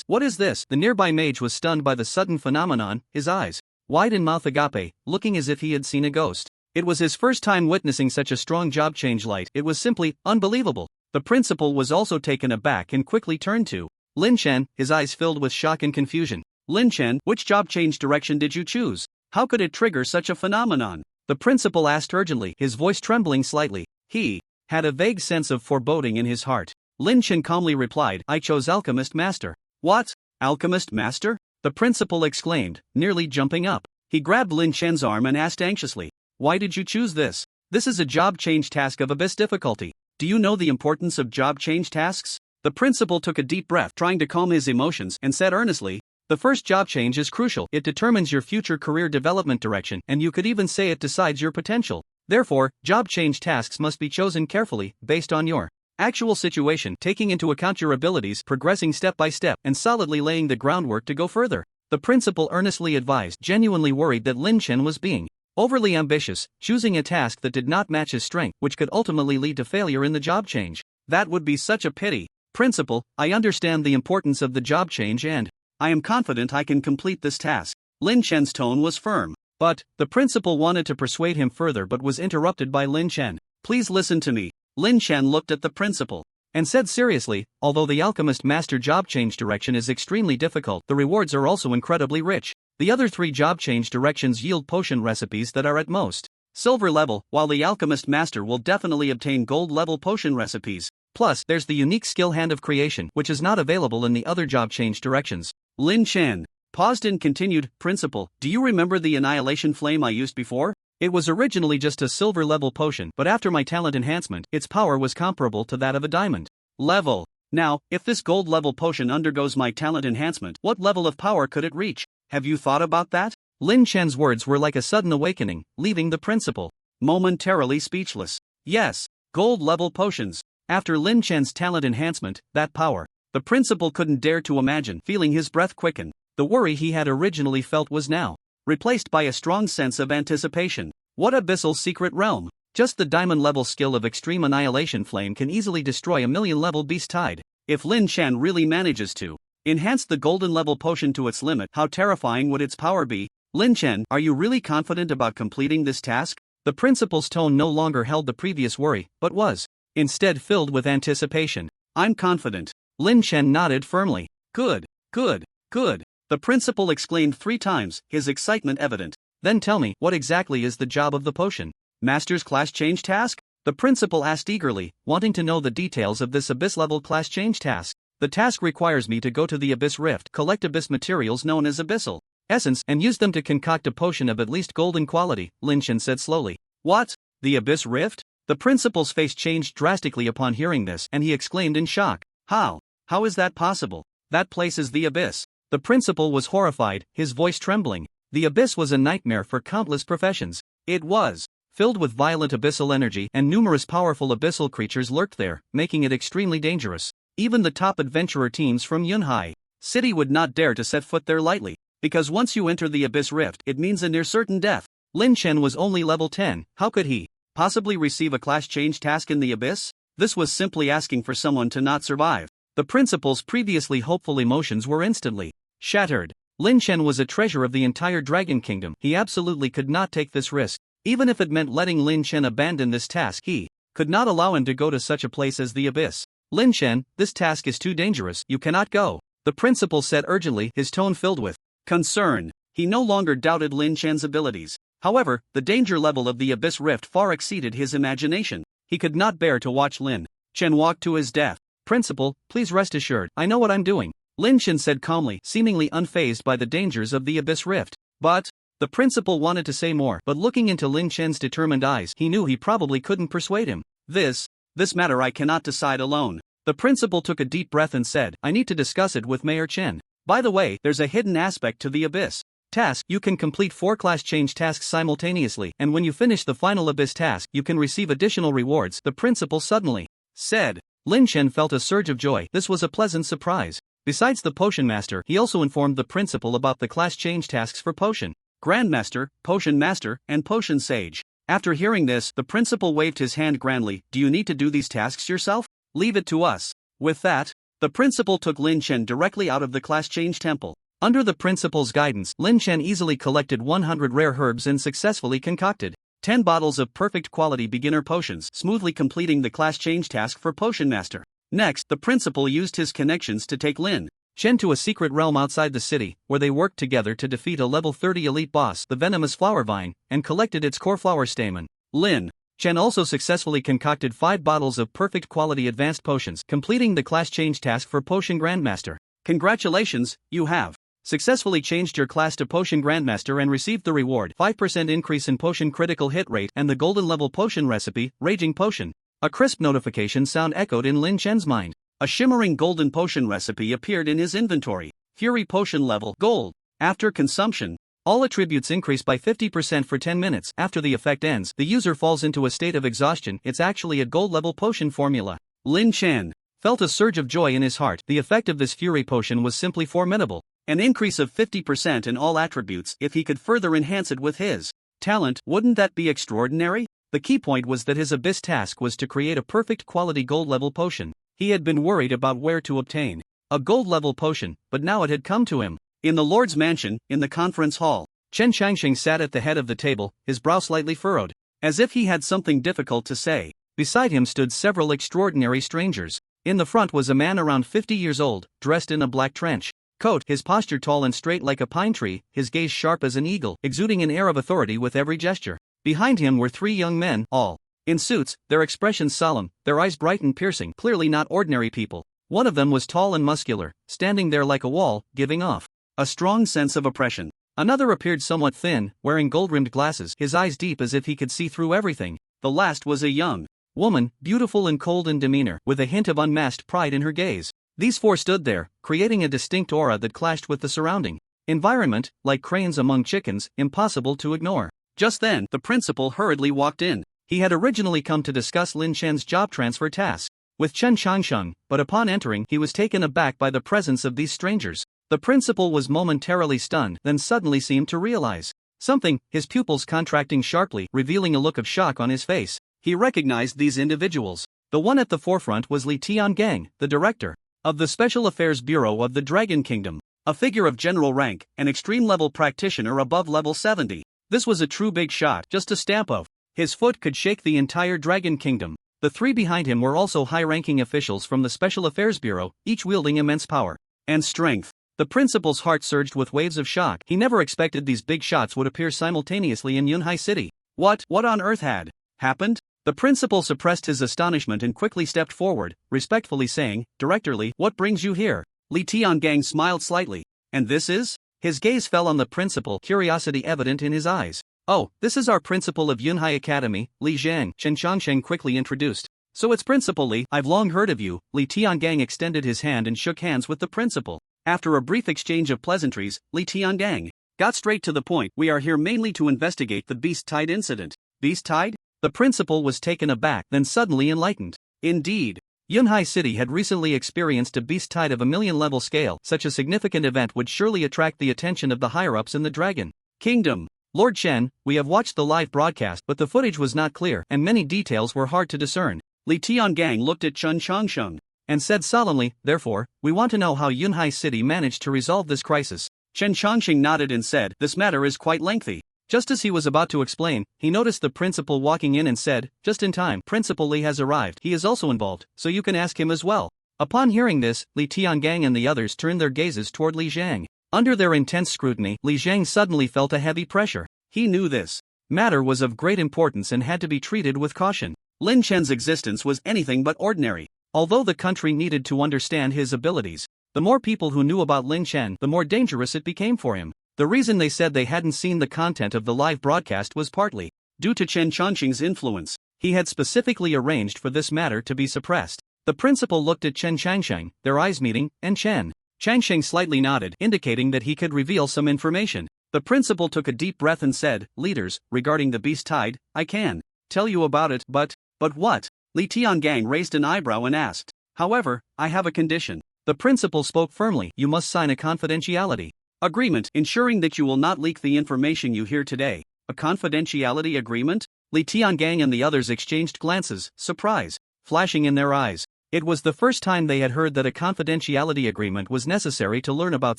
What is this? The nearby mage was stunned by the sudden phenomenon, his eyes wide and mouth agape, looking as if he had seen a ghost. It was his first time witnessing such a strong job change light. It was simply unbelievable. The principal was also taken aback and quickly turned to Lin Chen, his eyes filled with shock and confusion. Lin Chen, which job change direction did you choose? How could it trigger such a phenomenon? The principal asked urgently, his voice trembling slightly. He had a vague sense of foreboding in his heart. Lin Chen calmly replied, I chose Alchemist Master. What? Alchemist Master? The principal exclaimed, nearly jumping up. He grabbed Lin Chen's arm and asked anxiously, why did you choose this? This is a job change task of abyss difficulty. Do you know the importance of job change tasks? The principal took a deep breath, trying to calm his emotions, and said earnestly, the first job change is crucial. It determines your future career development direction, and you could even say it decides your potential. Therefore, job change tasks must be chosen carefully, based on your actual situation, taking into account your abilities, progressing step by step, and solidly laying the groundwork to go further. The principal earnestly advised, genuinely worried that Lin Chen was being overly ambitious, choosing a task that did not match his strength, which could ultimately lead to failure in the job change. That would be such a pity. Principal, I understand the importance of the job change and I am confident I can complete this task. Lin Chen's tone was firm. But, the principal wanted to persuade him further but was interrupted by Lin Chen. Please listen to me. Lin Chen looked at the principal and said seriously, although the Alchemist Master job change direction is extremely difficult, the rewards are also incredibly rich. The other 3 job change directions yield potion recipes that are at most silver level, while the Alchemist Master will definitely obtain gold level potion recipes. Plus, there's the unique skill Hand of Creation, which is not available in the other job change directions. Lin Chen paused and continued, Principal, do you remember the Annihilation Flame I used before? It was originally just a silver level potion, but after my talent enhancement, its power was comparable to that of a diamond level. Now, if this gold level potion undergoes my talent enhancement, what level of power could it reach? Have you thought about that? Lin Chen's words were like a sudden awakening, leaving the principal momentarily speechless. Yes, gold level potions. After Lin Chen's talent enhancement, that power, the principal couldn't dare to imagine, feeling his breath quicken. The worry he had originally felt was now replaced by a strong sense of anticipation. What abyssal secret realm? Just the diamond level skill of Extreme Annihilation Flame can easily destroy a million level beast tide. If Lin Chen really manages to enhance the golden level potion to its limit, how terrifying would its power be? Lin Chen, are you really confident about completing this task? The principal's tone no longer held the previous worry, but was instead filled with anticipation. I'm confident. Lin Chen nodded firmly. Good, good, good. The principal exclaimed 3 times, his excitement evident. Then tell me, what exactly is the job of the potion master's class change task? The principal asked eagerly, wanting to know the details of this abyss level class change task. The task requires me to go to the Abyss Rift, collect abyss materials known as abyssal essence, and use them to concoct a potion of at least golden quality, Lin Chen said slowly. What? The Abyss Rift? The principal's face changed drastically upon hearing this, and he exclaimed in shock. How? How is that possible? That place is the abyss. The principal was horrified, his voice trembling. The abyss was a nightmare for countless professions. It was filled with violent abyssal energy, and numerous powerful abyssal creatures lurked there, making it extremely dangerous. Even the top adventurer teams from Yunhai City would not dare to set foot there lightly, because once you enter the Abyss Rift, it means a near certain death. Lin Chen was only level 10, how could he possibly receive a class change task in the abyss? This was simply asking for someone to not survive. The principal's previously hopeful emotions were instantly shattered. Lin Chen was a treasure of the entire Dragon Kingdom. He absolutely could not take this risk. Even if it meant letting Lin Chen abandon this task, he could not allow him to go to such a place as the abyss. Lin Chen, this task is too dangerous, you cannot go. The principal said urgently, his tone filled with concern. He no longer doubted Lin Chen's abilities. However, the danger level of the Abyss Rift far exceeded his imagination. He could not bear to watch Lin Chen walk to his death. Principal, please rest assured, I know what I'm doing, Lin Chen said calmly, seemingly unfazed by the dangers of the Abyss Rift. But the principal wanted to say more, but looking into Lin Chen's determined eyes, he knew he probably couldn't persuade him. This matter I cannot decide alone. The principal took a deep breath and said, I need to discuss it with Mayor Chen. By the way, there's a hidden aspect to the Abyss task. You can complete 4 class change tasks simultaneously, and when you finish the final Abyss task, you can receive additional rewards, the principal suddenly said. Lin Chen felt a surge of joy. This was a pleasant surprise. Besides the Potion Master, he also informed the principal about the class change tasks for Potion Grandmaster, Potion Master, and Potion Sage. After hearing this, the principal waved his hand grandly. Do you need to do these tasks yourself? Leave it to us. With that, the principal took Lin Chen directly out of the class change temple. Under the principal's guidance, Lin Chen easily collected 100 rare herbs and successfully concocted 10 bottles of perfect quality beginner potions, smoothly completing the class change task for Potion Master. Next, the principal used his connections to take Lin Chen to a secret realm outside the city, where they worked together to defeat a level 30 elite boss, the venomous flower vine, and collected its core flower stamen. Lin Chen also successfully concocted 5 bottles of perfect quality advanced potions, completing the class change task for Potion Grandmaster. Congratulations, you have successfully changed your class to Potion Grandmaster and received the reward 5% increase in potion critical hit rate and the golden level potion recipe, Raging Potion. A crisp notification sound echoed in Lin Chen's mind. A shimmering golden potion recipe appeared in his inventory. Fury Potion level Gold. After consumption, all attributes increase by 50% for 10 minutes. After the effect ends, the user falls into a state of exhaustion. It's actually a gold level potion formula. Lin Chen felt a surge of joy in his heart. The effect of this Fury Potion was simply formidable. An increase of 50% in all attributes. If he could further enhance it with his talent, wouldn't that be extraordinary? The key point was that his Abyss task was to create a perfect quality gold level potion. He had been worried about where to obtain a gold level potion, but now it had come to him. In the Lord's mansion, in the conference hall, Chen Changxing sat at the head of the table, his brow slightly furrowed, as if he had something difficult to say. Beside him stood several extraordinary strangers. In the front was a man around 50 years old, dressed in a black trench coat, his posture tall and straight like a pine tree, his gaze sharp as an eagle, exuding an air of authority with every gesture. Behind him were 3 young men, all in suits, their expressions solemn, their eyes bright and piercing, clearly not ordinary people. One of them was tall and muscular, standing there like a wall, giving off a strong sense of oppression. Another appeared somewhat thin, wearing gold-rimmed glasses, his eyes deep as if he could see through everything. The last was a young woman, beautiful and cold in demeanor, with a hint of unmasked pride in her gaze. These 4 stood there, creating a distinct aura that clashed with the surrounding environment, like cranes among chickens, impossible to ignore. Just then, the principal hurriedly walked in. He had originally come to discuss Lin Chen's job transfer task with Chen Changsheng, but upon entering, he was taken aback by the presence of these strangers. The principal was momentarily stunned, then suddenly seemed to realize something, his pupils contracting sharply, revealing a look of shock on his face. He recognized these individuals. The one at the forefront was Li Tiangang, the director of the Special Affairs Bureau of the Dragon Kingdom, a figure of general rank, an extreme-level practitioner above level 70. This was a true big shot, just a stamp of his foot could shake the entire Dragon Kingdom. The 3 behind him were also high-ranking officials from the Special Affairs Bureau, each wielding immense power and strength. The principal's heart surged with waves of shock. He never expected these big shots would appear simultaneously in Yunhai City. What on earth had happened? The principal suppressed his astonishment and quickly stepped forward, respectfully saying, "Director Li, what brings you here?" Li Tiangang smiled slightly. "And this is?" His gaze fell on the principal, curiosity evident in his eyes. "Oh, this is our principal of Yunhai Academy, Li Zhang," Chen Changsheng quickly introduced. "So it's Principal Li, I've long heard of you." Li Tiangang extended his hand and shook hands with the principal. After a brief exchange of pleasantries, Li Tiangang got straight to the point. "We are here mainly to investigate the Beast Tide incident." Beast Tide? The principal was taken aback, then suddenly enlightened. Indeed, Yunhai City had recently experienced a beast tide of a million-level scale. Such a significant event would surely attract the attention of the higher-ups in the Dragon Kingdom. "Lord Chen, we have watched the live broadcast, but the footage was not clear, and many details were hard to discern." Li Tiangang looked at Chen Changsheng and said solemnly, "Therefore, we want to know how Yunhai City managed to resolve this crisis." Chen Changsheng nodded and said, "This matter is quite lengthy." Just as he was about to explain, he noticed the principal walking in and said, "Just in time, Principal Li has arrived. He is also involved, so you can ask him as well." Upon hearing this, Li Tiangang and the others turned their gazes toward Li Zhang. Under their intense scrutiny, Li Zhang suddenly felt a heavy pressure. He knew this matter was of great importance and had to be treated with caution. Lin Chen's existence was anything but ordinary. Although the country needed to understand his abilities, the more people who knew about Lin Chen, the more dangerous it became for him. The reason they said they hadn't seen the content of the live broadcast was partly due to Chen Changsheng's influence. He had specifically arranged for this matter to be suppressed. The principal looked at Chen Changsheng, their eyes meeting, and Chen Changsheng slightly nodded, indicating that he could reveal some information. The principal took a deep breath and said, "Leaders, regarding the beast tide, I can tell you about it, but what?" Li Tiangang raised an eyebrow and asked. "However, I have a condition." The principal spoke firmly, "You must sign a confidentiality agreement ensuring that you will not leak the information you hear today." A confidentiality agreement? Li Tiangang and the others exchanged glances, surprise flashing in their eyes. It was the first time they had heard that a confidentiality agreement was necessary to learn about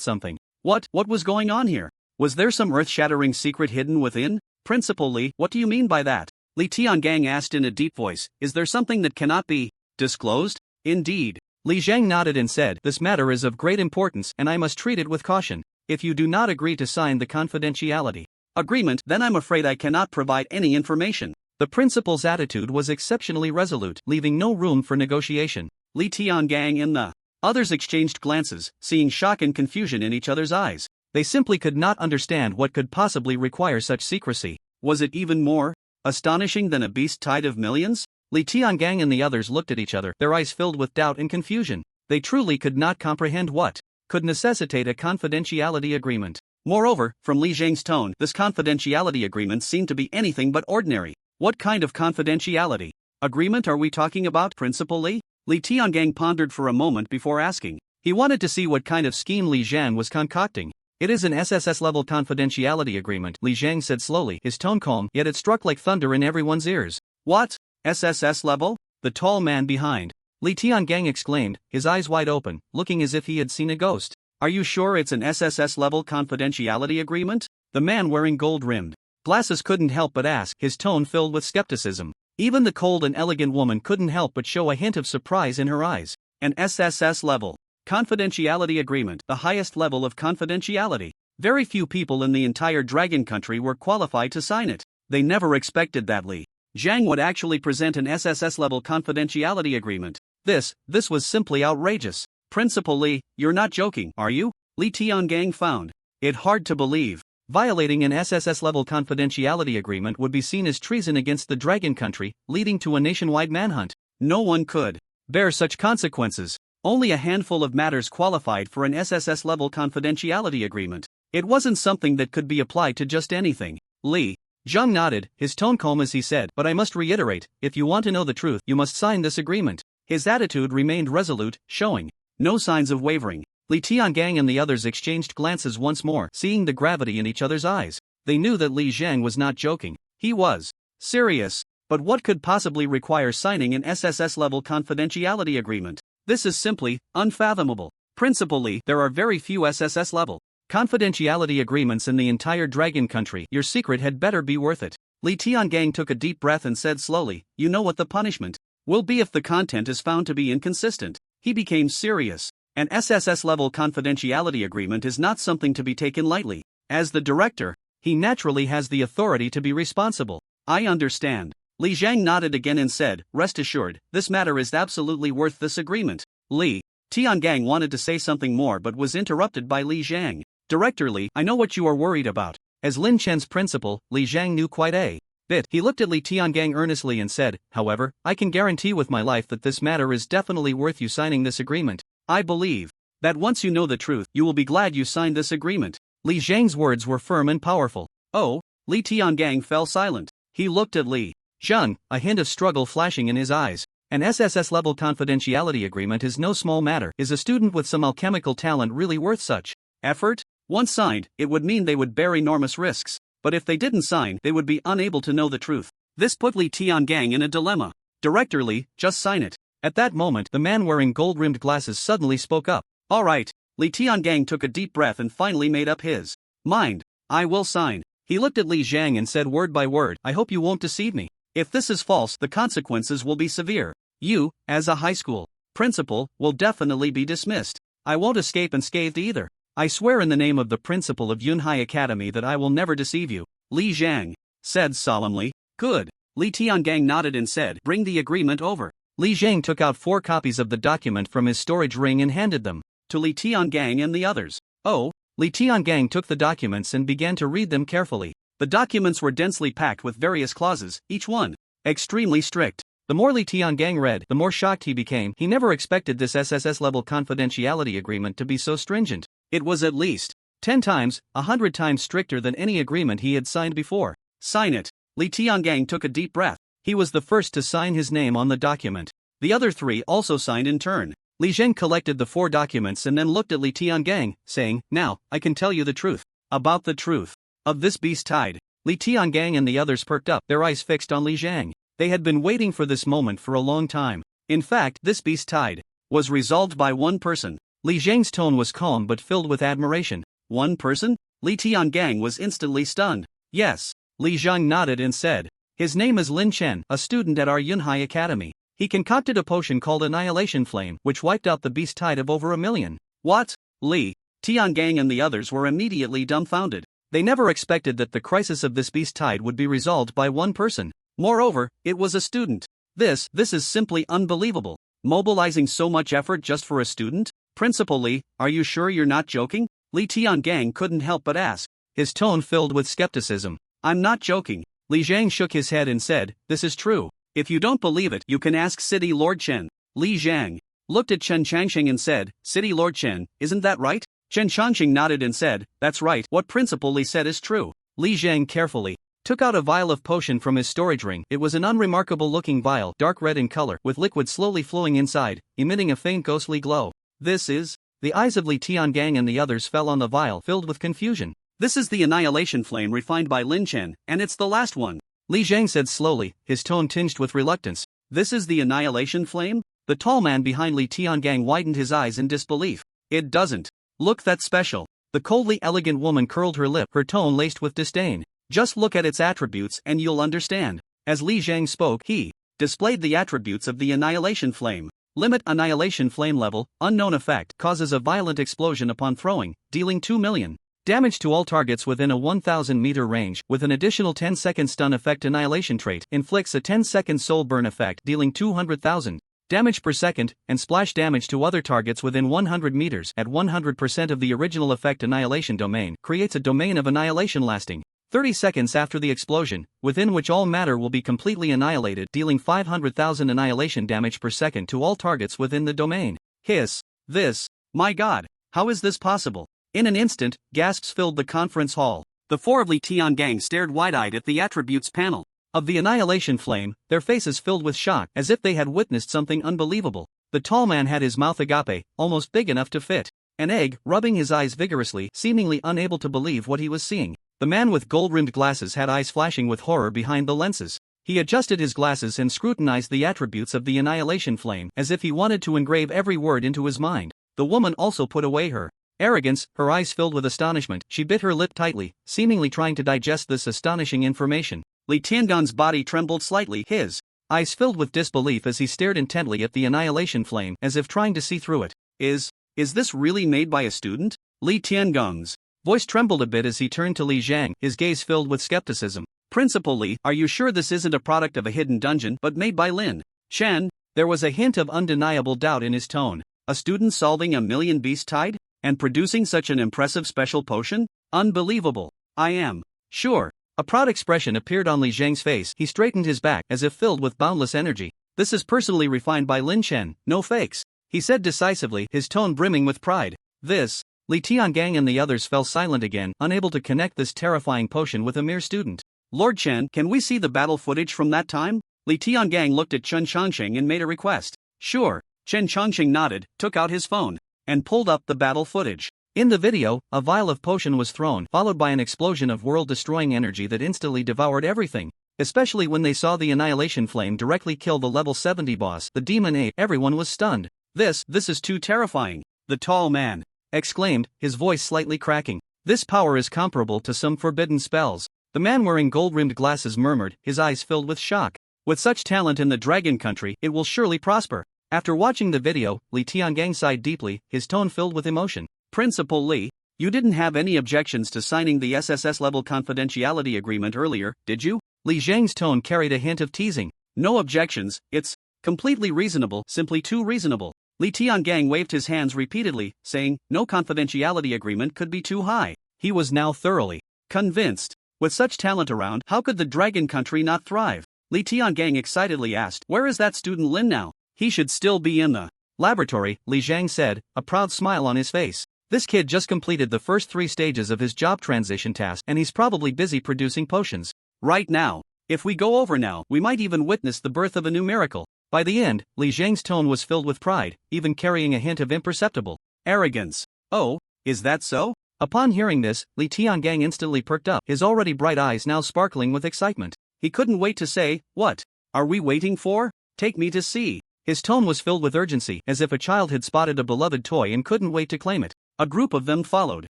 something. What was going on here? Was there some earth-shattering secret hidden within? "Principal Li, what do you mean by that?" Li Tiangang asked in a deep voice. "Is there something that cannot be disclosed?" "Indeed." Li Zhang nodded and said, "This matter is of great importance and I must treat it with caution. If you do not agree to sign the confidentiality agreement, then I'm afraid I cannot provide any information." The principal's attitude was exceptionally resolute, leaving no room for negotiation. Li Tiangang and the others exchanged glances, seeing shock and confusion in each other's eyes. They simply could not understand what could possibly require such secrecy. Was it even more astonishing than a beast tide of millions? Li Tiangang and the others looked at each other, their eyes filled with doubt and confusion. They truly could not comprehend what could necessitate a confidentiality agreement. Moreover, from Li Zhang's tone, this confidentiality agreement seemed to be anything but ordinary. What kind of confidentiality agreement are we talking about, Principal Li? Li Tiangang pondered for a moment before asking. He wanted to see what kind of scheme Li Zhang was concocting. "It is an SSS-level confidentiality agreement," Li Zhang said slowly, his tone calm, yet it struck like thunder in everyone's ears. "What? SSS level?" The tall man behind Li Tiangang exclaimed, his eyes wide open, looking as if he had seen a ghost. "Are you sure it's an SSS-level confidentiality agreement?" The man wearing gold-rimmed glasses couldn't help but ask, his tone filled with skepticism. Even the cold and elegant woman couldn't help but show a hint of surprise in her eyes. An SSS-level confidentiality agreement, the highest level of confidentiality. Very few people in the entire Dragon Country were qualified to sign it. They never expected that Li Zhang would actually present an SSS-level confidentiality agreement. This was simply outrageous. Principal Li, you're not joking, are you? Li Tiangang found it hard to believe. Violating an SSS-level confidentiality agreement would be seen as treason against the Dragon Country, leading to a nationwide manhunt. No one could bear such consequences. Only a handful of matters qualified for an SSS-level confidentiality agreement. It wasn't something that could be applied to just anything. Li Zhang nodded, his tone calm as he said, "But I must reiterate, if you want to know the truth, you must sign this agreement." His attitude remained resolute, showing no signs of wavering. Li Tiangang and the others exchanged glances once more, seeing the gravity in each other's eyes. They knew that Li Zhang was not joking. He was serious. But what could possibly require signing an SSS-level confidentiality agreement? This is simply unfathomable. Principal Li, there are very few SSS-level confidentiality agreements in the entire Dragon Country. Your secret had better be worth it. Li Tiangang took a deep breath and said slowly, "You know what the punishment will be if the content is found to be inconsistent." He became serious. An SSS-level confidentiality agreement is not something to be taken lightly. As the director, he naturally has the authority to be responsible. I understand. Li Zhang nodded again and said, "Rest assured, this matter is absolutely worth this agreement." Li Tiangang wanted to say something more but was interrupted by Li Zhang. "Director Li, I know what you are worried about." As Lin Chen's principal, Li Zhang knew quite a bit. He looked at Li Tiangang earnestly and said, "However, I can guarantee with my life that this matter is definitely worth you signing this agreement. I believe that once you know the truth, you will be glad you signed this agreement." Li Zhang's words were firm and powerful. "Oh?" Li Tiangang fell silent. He looked at Li Zhang, a hint of struggle flashing in his eyes. An SSS-level confidentiality agreement is no small matter. Is a student with some alchemical talent really worth such effort? Once signed, it would mean they would bear enormous risks. But if they didn't sign, they would be unable to know the truth. This put Li Tiangang in a dilemma. "Director Li, just sign it." At that moment, the man wearing gold-rimmed glasses suddenly spoke up. "All right." Li Tiangang took a deep breath and finally made up his mind. "I will sign." He looked at Li Zhang and said word by word, "I hope you won't deceive me. If this is false, the consequences will be severe. You, as a high school principal, will definitely be dismissed. I won't escape unscathed either. I swear in the name of the principal of Yunhai Academy that I will never deceive you," Li Zhang said solemnly. "Good." Li Tiangang nodded and said, "Bring the agreement over." Li Zhang took out 4 copies of the document from his storage ring and handed them to Li Tiangang and the others. "Oh?" Li Tiangang took the documents and began to read them carefully. The documents were densely packed with various clauses, each one extremely strict. The more Li Tiangang read, the more shocked he became. He never expected this SSS-level confidentiality agreement to be so stringent. It was at least 10 times, 100 times stricter than any agreement he had signed before. "Sign it." Li Tiangang took a deep breath. He was the first to sign his name on the document. The other 3 also signed in turn. Li Zhang collected the 4 documents and then looked at Li Tiangang, saying, "Now, I can tell you the truth about the truth of this beast tide." Li Tiangang and the others perked up, their eyes fixed on Li Zhang. They had been waiting for this moment for a long time. In fact, this beast tide was resolved by one person. Li Zhang's tone was calm but filled with admiration. "One person?" Li Tiangang was instantly stunned. "Yes." Li Zhang nodded and said, "His name is Lin Chen, a student at our Yunhai Academy. He concocted a potion called Annihilation Flame, which wiped out the beast tide of over 1,000,000. What? Li Tiangang and the others were immediately dumbfounded. They never expected that the crisis of this beast tide would be resolved by one person. Moreover, it was a student. This is simply unbelievable. Mobilizing so much effort just for a student? Principal Li, are you sure you're not joking? Li Tiangang couldn't help but ask, his tone filled with skepticism. "I'm not joking." Li Zhang shook his head and said, "This is true. If you don't believe it, you can ask City Lord Chen." Li Zhang looked at Chen Changxing and said, "City Lord Chen, isn't that right?" Chen Changxing nodded and said, "That's right. What Principal Li said is true." Li Zhang carefully took out a vial of potion from his storage ring. It was an unremarkable-looking vial, dark red in color, with liquid slowly flowing inside, emitting a faint ghostly glow. "This is..." The eyes of Li Tiangang and the others fell on the vial, filled with confusion. "This is the Annihilation Flame refined by Lin Chen, and it's the last one," Li Zhang said slowly, his tone tinged with reluctance. "This is the Annihilation Flame?" The tall man behind Li Tiangang widened his eyes in disbelief. "It doesn't look that special." The coldly elegant woman curled her lip, her tone laced with disdain. "Just look at its attributes and you'll understand." As Li Zhang spoke, he displayed the attributes of the Annihilation Flame. Limit Annihilation Flame level, unknown effect, causes a violent explosion upon throwing, dealing 2,000,000 Damage to all targets within a 1000-meter range, with an additional 10-second stun effect annihilation trait, inflicts a 10-second soul burn effect dealing 200,000 damage per second, and splash damage to other targets within 100 meters at 100% of the original effect annihilation domain, creates a domain of annihilation lasting 30 seconds after the explosion, within which all matter will be completely annihilated, dealing 500,000 annihilation damage per second to all targets within the domain. Hiss. This. My god. How is this possible? In an instant, gasps filled the conference hall. The four of Li Tiangang stared wide-eyed at the attributes panel of the annihilation flame, their faces filled with shock, as if they had witnessed something unbelievable. The tall man had his mouth agape, almost big enough to fit an egg, rubbing his eyes vigorously, seemingly unable to believe what he was seeing. The man with gold-rimmed glasses had eyes flashing with horror behind the lenses. He adjusted his glasses and scrutinized the attributes of the annihilation flame, as if he wanted to engrave every word into his mind. The woman also put away her arrogance, her eyes filled with astonishment. She bit her lip tightly, seemingly trying to digest this astonishing information. Li Tiangang's body trembled slightly, his eyes filled with disbelief as he stared intently at the annihilation flame, as if trying to see through it. Is this really made by a student? Li Tiangang's voice trembled a bit as he turned to Li Zhang, his gaze filled with skepticism. Principal Li, are you sure this isn't a product of a hidden dungeon but made by Lin Shen? There was a hint of undeniable doubt in his tone. A student solving a million beast tide? And producing such an impressive special potion? Unbelievable. I am sure. A proud expression appeared on Li Zhang's face. He straightened his back as if filled with boundless energy. This is personally refined by Lin Shen, no fakes, he said decisively, his tone brimming with pride. This. Li Tiangang and the others fell silent again, unable to connect this terrifying potion with a mere student. Lord Chen, can we see the battle footage from that time? Li Tiangang looked at Chen Chongqing and made a request. Sure. Chen Chongqing nodded, took out his phone, and pulled up the battle footage. In the video, a vial of potion was thrown, followed by an explosion of world-destroying energy that instantly devoured everything. Especially when they saw the annihilation flame directly kill the level 70 boss, the demon ape. Everyone was stunned. This is too terrifying. The tall man exclaimed, his voice slightly cracking. This power is comparable to some forbidden spells. The man wearing gold-rimmed glasses murmured, his eyes filled with shock. With such talent in the dragon country, it will surely prosper. After watching the video, Li Tiangang sighed deeply, his tone filled with emotion. Principal Li, you didn't have any objections to signing the SSS-level confidentiality agreement earlier, did you? Li Zhang's tone carried a hint of teasing. No objections, it's completely reasonable, simply too reasonable. Li Tiangang waved his hands repeatedly, saying, no confidentiality agreement could be too high. He was now thoroughly convinced. With such talent around, how could the dragon country not thrive? Li Tiangang excitedly asked, where is that student Lin now? He should still be in the laboratory, Li Zhang said, a proud smile on his face. This kid just completed the first 3 stages of his job transition task and he's probably busy producing potions right now. If we go over now, we might even witness the birth of a new miracle. By the end, Li Zhang's tone was filled with pride, even carrying a hint of imperceptible arrogance. Oh, is that so? Upon hearing this, Li Tiangang instantly perked up, his already bright eyes now sparkling with excitement. He couldn't wait to say, what are we waiting for? Take me to see. His tone was filled with urgency, as if a child had spotted a beloved toy and couldn't wait to claim it. A group of them followed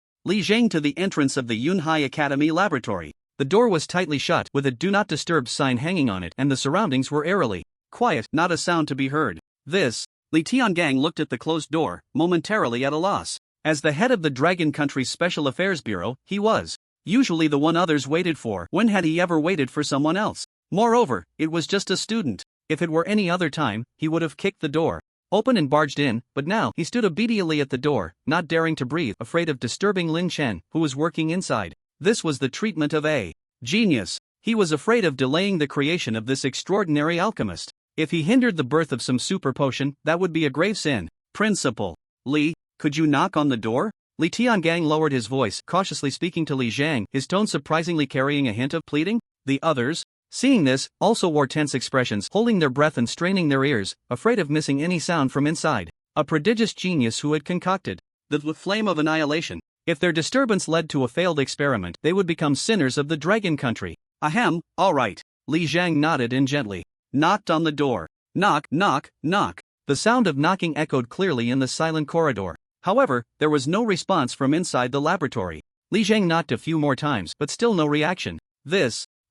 Li Zhang to the entrance of the Yunhai Academy laboratory. The door was tightly shut, with a do not disturb sign hanging on it, and the surroundings were eerily quiet, not a sound to be heard. Li Tiangang looked at the closed door, momentarily at a loss. As the head of the Dragon Country's Special Affairs Bureau, he was usually the one others waited for. When had he ever waited for someone else? Moreover, it was just a student. If it were any other time, he would have kicked the door open and barged in, but now he stood obediently at the door, not daring to breathe, afraid of disturbing Lin Shen, who was working inside. This was the treatment of a genius. He was afraid of delaying the creation of this extraordinary alchemist. If he hindered the birth of some super potion, that would be a grave sin. Principal Li, could you knock on the door? Li Tiangang lowered his voice, cautiously speaking to Li Zhang, his tone surprisingly carrying a hint of pleading. The others, seeing this, also wore tense expressions, holding their breath and straining their ears, afraid of missing any sound from inside. A prodigious genius who had concocted the flame of annihilation. If their disturbance led to a failed experiment, they would become sinners of the Dragon Country. Ahem, all right. Li Zhang nodded and gently knocked on the door. Knock, knock, knock. The sound of knocking echoed clearly in the silent corridor. However, there was no response from inside the laboratory. Li Zhang knocked a few more times, but still no reaction.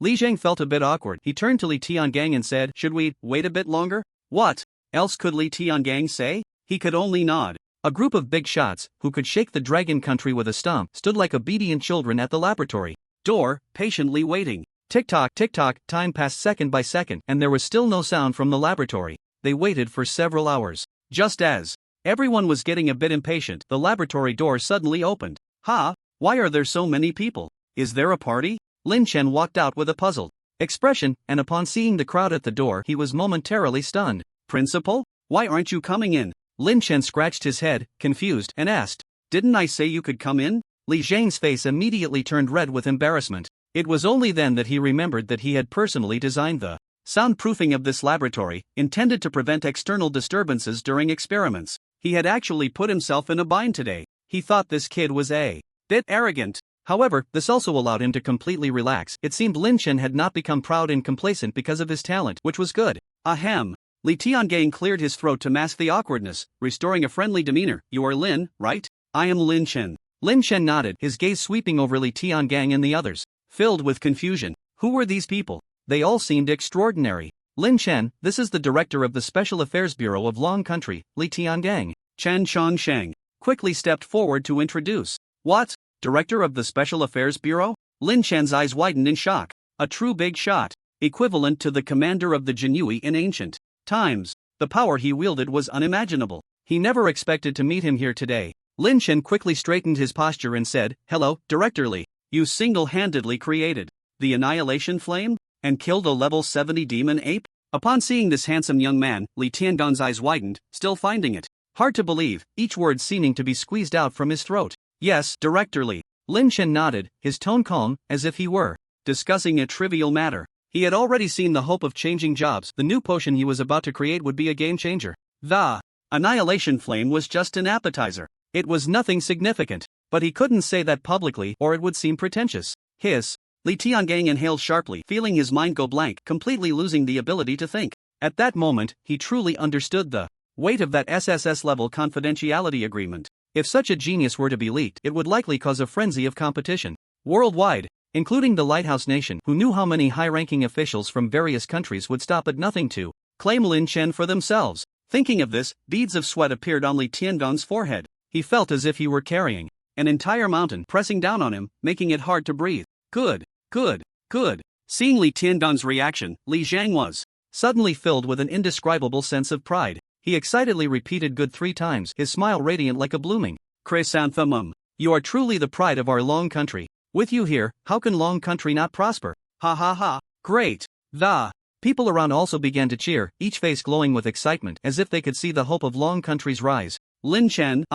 Li Zhang felt a bit awkward. He turned to Li Tiangang and said, should we wait a bit longer? What else could Li Tiangang say? He could only nod. A group of big shots, who could shake the dragon country with a stomp, stood like obedient children at the laboratory door, patiently waiting. Tick-tock, tick-tock, time passed second by second, and there was still no sound from the laboratory. They waited for several hours. Just as everyone was getting a bit impatient, the laboratory door suddenly opened. Why are there so many people? Is there a party? Lin Chen walked out with a puzzled expression, and upon seeing the crowd at the door, he was momentarily stunned. Principal? Why aren't you coming in? Lin Chen scratched his head, confused, and asked, "Didn't I say you could come in?" Li Zhang's face immediately turned red with embarrassment. It was only then that he remembered that he had personally designed the soundproofing of this laboratory, intended to prevent external disturbances during experiments. He had actually put himself in a bind today. He thought this kid was a bit arrogant. However, this also allowed him to completely relax. It seemed Lin Chen had not become proud and complacent because of his talent, which was good. Ahem. Li Tiangang cleared his throat to mask the awkwardness, restoring a friendly demeanor. "You are Lin, right?" "I am Lin Chen." Lin Chen nodded, his gaze sweeping over Li Tiangang and the others, filled with confusion. Who were these people? They all seemed extraordinary. "Lin Chen, this is the director of the Special Affairs Bureau of Long Country, Li Tiangang." Chen Chongsheng quickly stepped forward to introduce. "What? Director of the Special Affairs Bureau?" Lin Chen's eyes widened in shock. A true big shot, equivalent to the commander of the Jinui in ancient times. The power he wielded was unimaginable. He never expected to meet him here today. Lin Chen quickly straightened his posture and said, "Hello, Director Li. You single-handedly created the Annihilation Flame and killed a level 70 demon ape?" Upon seeing this handsome young man, Li Tiangong's eyes widened, still finding it hard to believe, each word seeming to be squeezed out from his throat. "Yes, Director Li." Lin Chen nodded, his tone calm, as if he were discussing a trivial matter. He had already seen the hope of changing jobs. The new potion he was about to create would be a game changer. The Annihilation Flame was just an appetizer. It was nothing significant, but he couldn't say that publicly or it would seem pretentious. Hiss. Li Tiangang inhaled sharply, feeling his mind go blank, completely losing the ability to think. At that moment, he truly understood the weight of that SSS-level confidentiality agreement. If such a genius were to be leaked, it would likely cause a frenzy of competition worldwide, including the Lighthouse Nation, who knew how many high-ranking officials from various countries would stop at nothing to claim Lin Chen for themselves. Thinking of this, beads of sweat appeared on Li Tiangong's forehead. He felt as if he were carrying an entire mountain pressing down on him, making it hard to breathe. Good. Seeing Li Tiangong's reaction, Li Zhang was suddenly filled with an indescribable sense of pride. He excitedly repeated "good" 3 times, his smile radiant like a blooming chrysanthemum. "You are truly the pride of our Long Country. With you here, how can Long Country not prosper?" Ha ha ha. Great. The people around also began to cheer, each face glowing with excitement, as if they could see the hope of Long Country's rise. Lin Chen,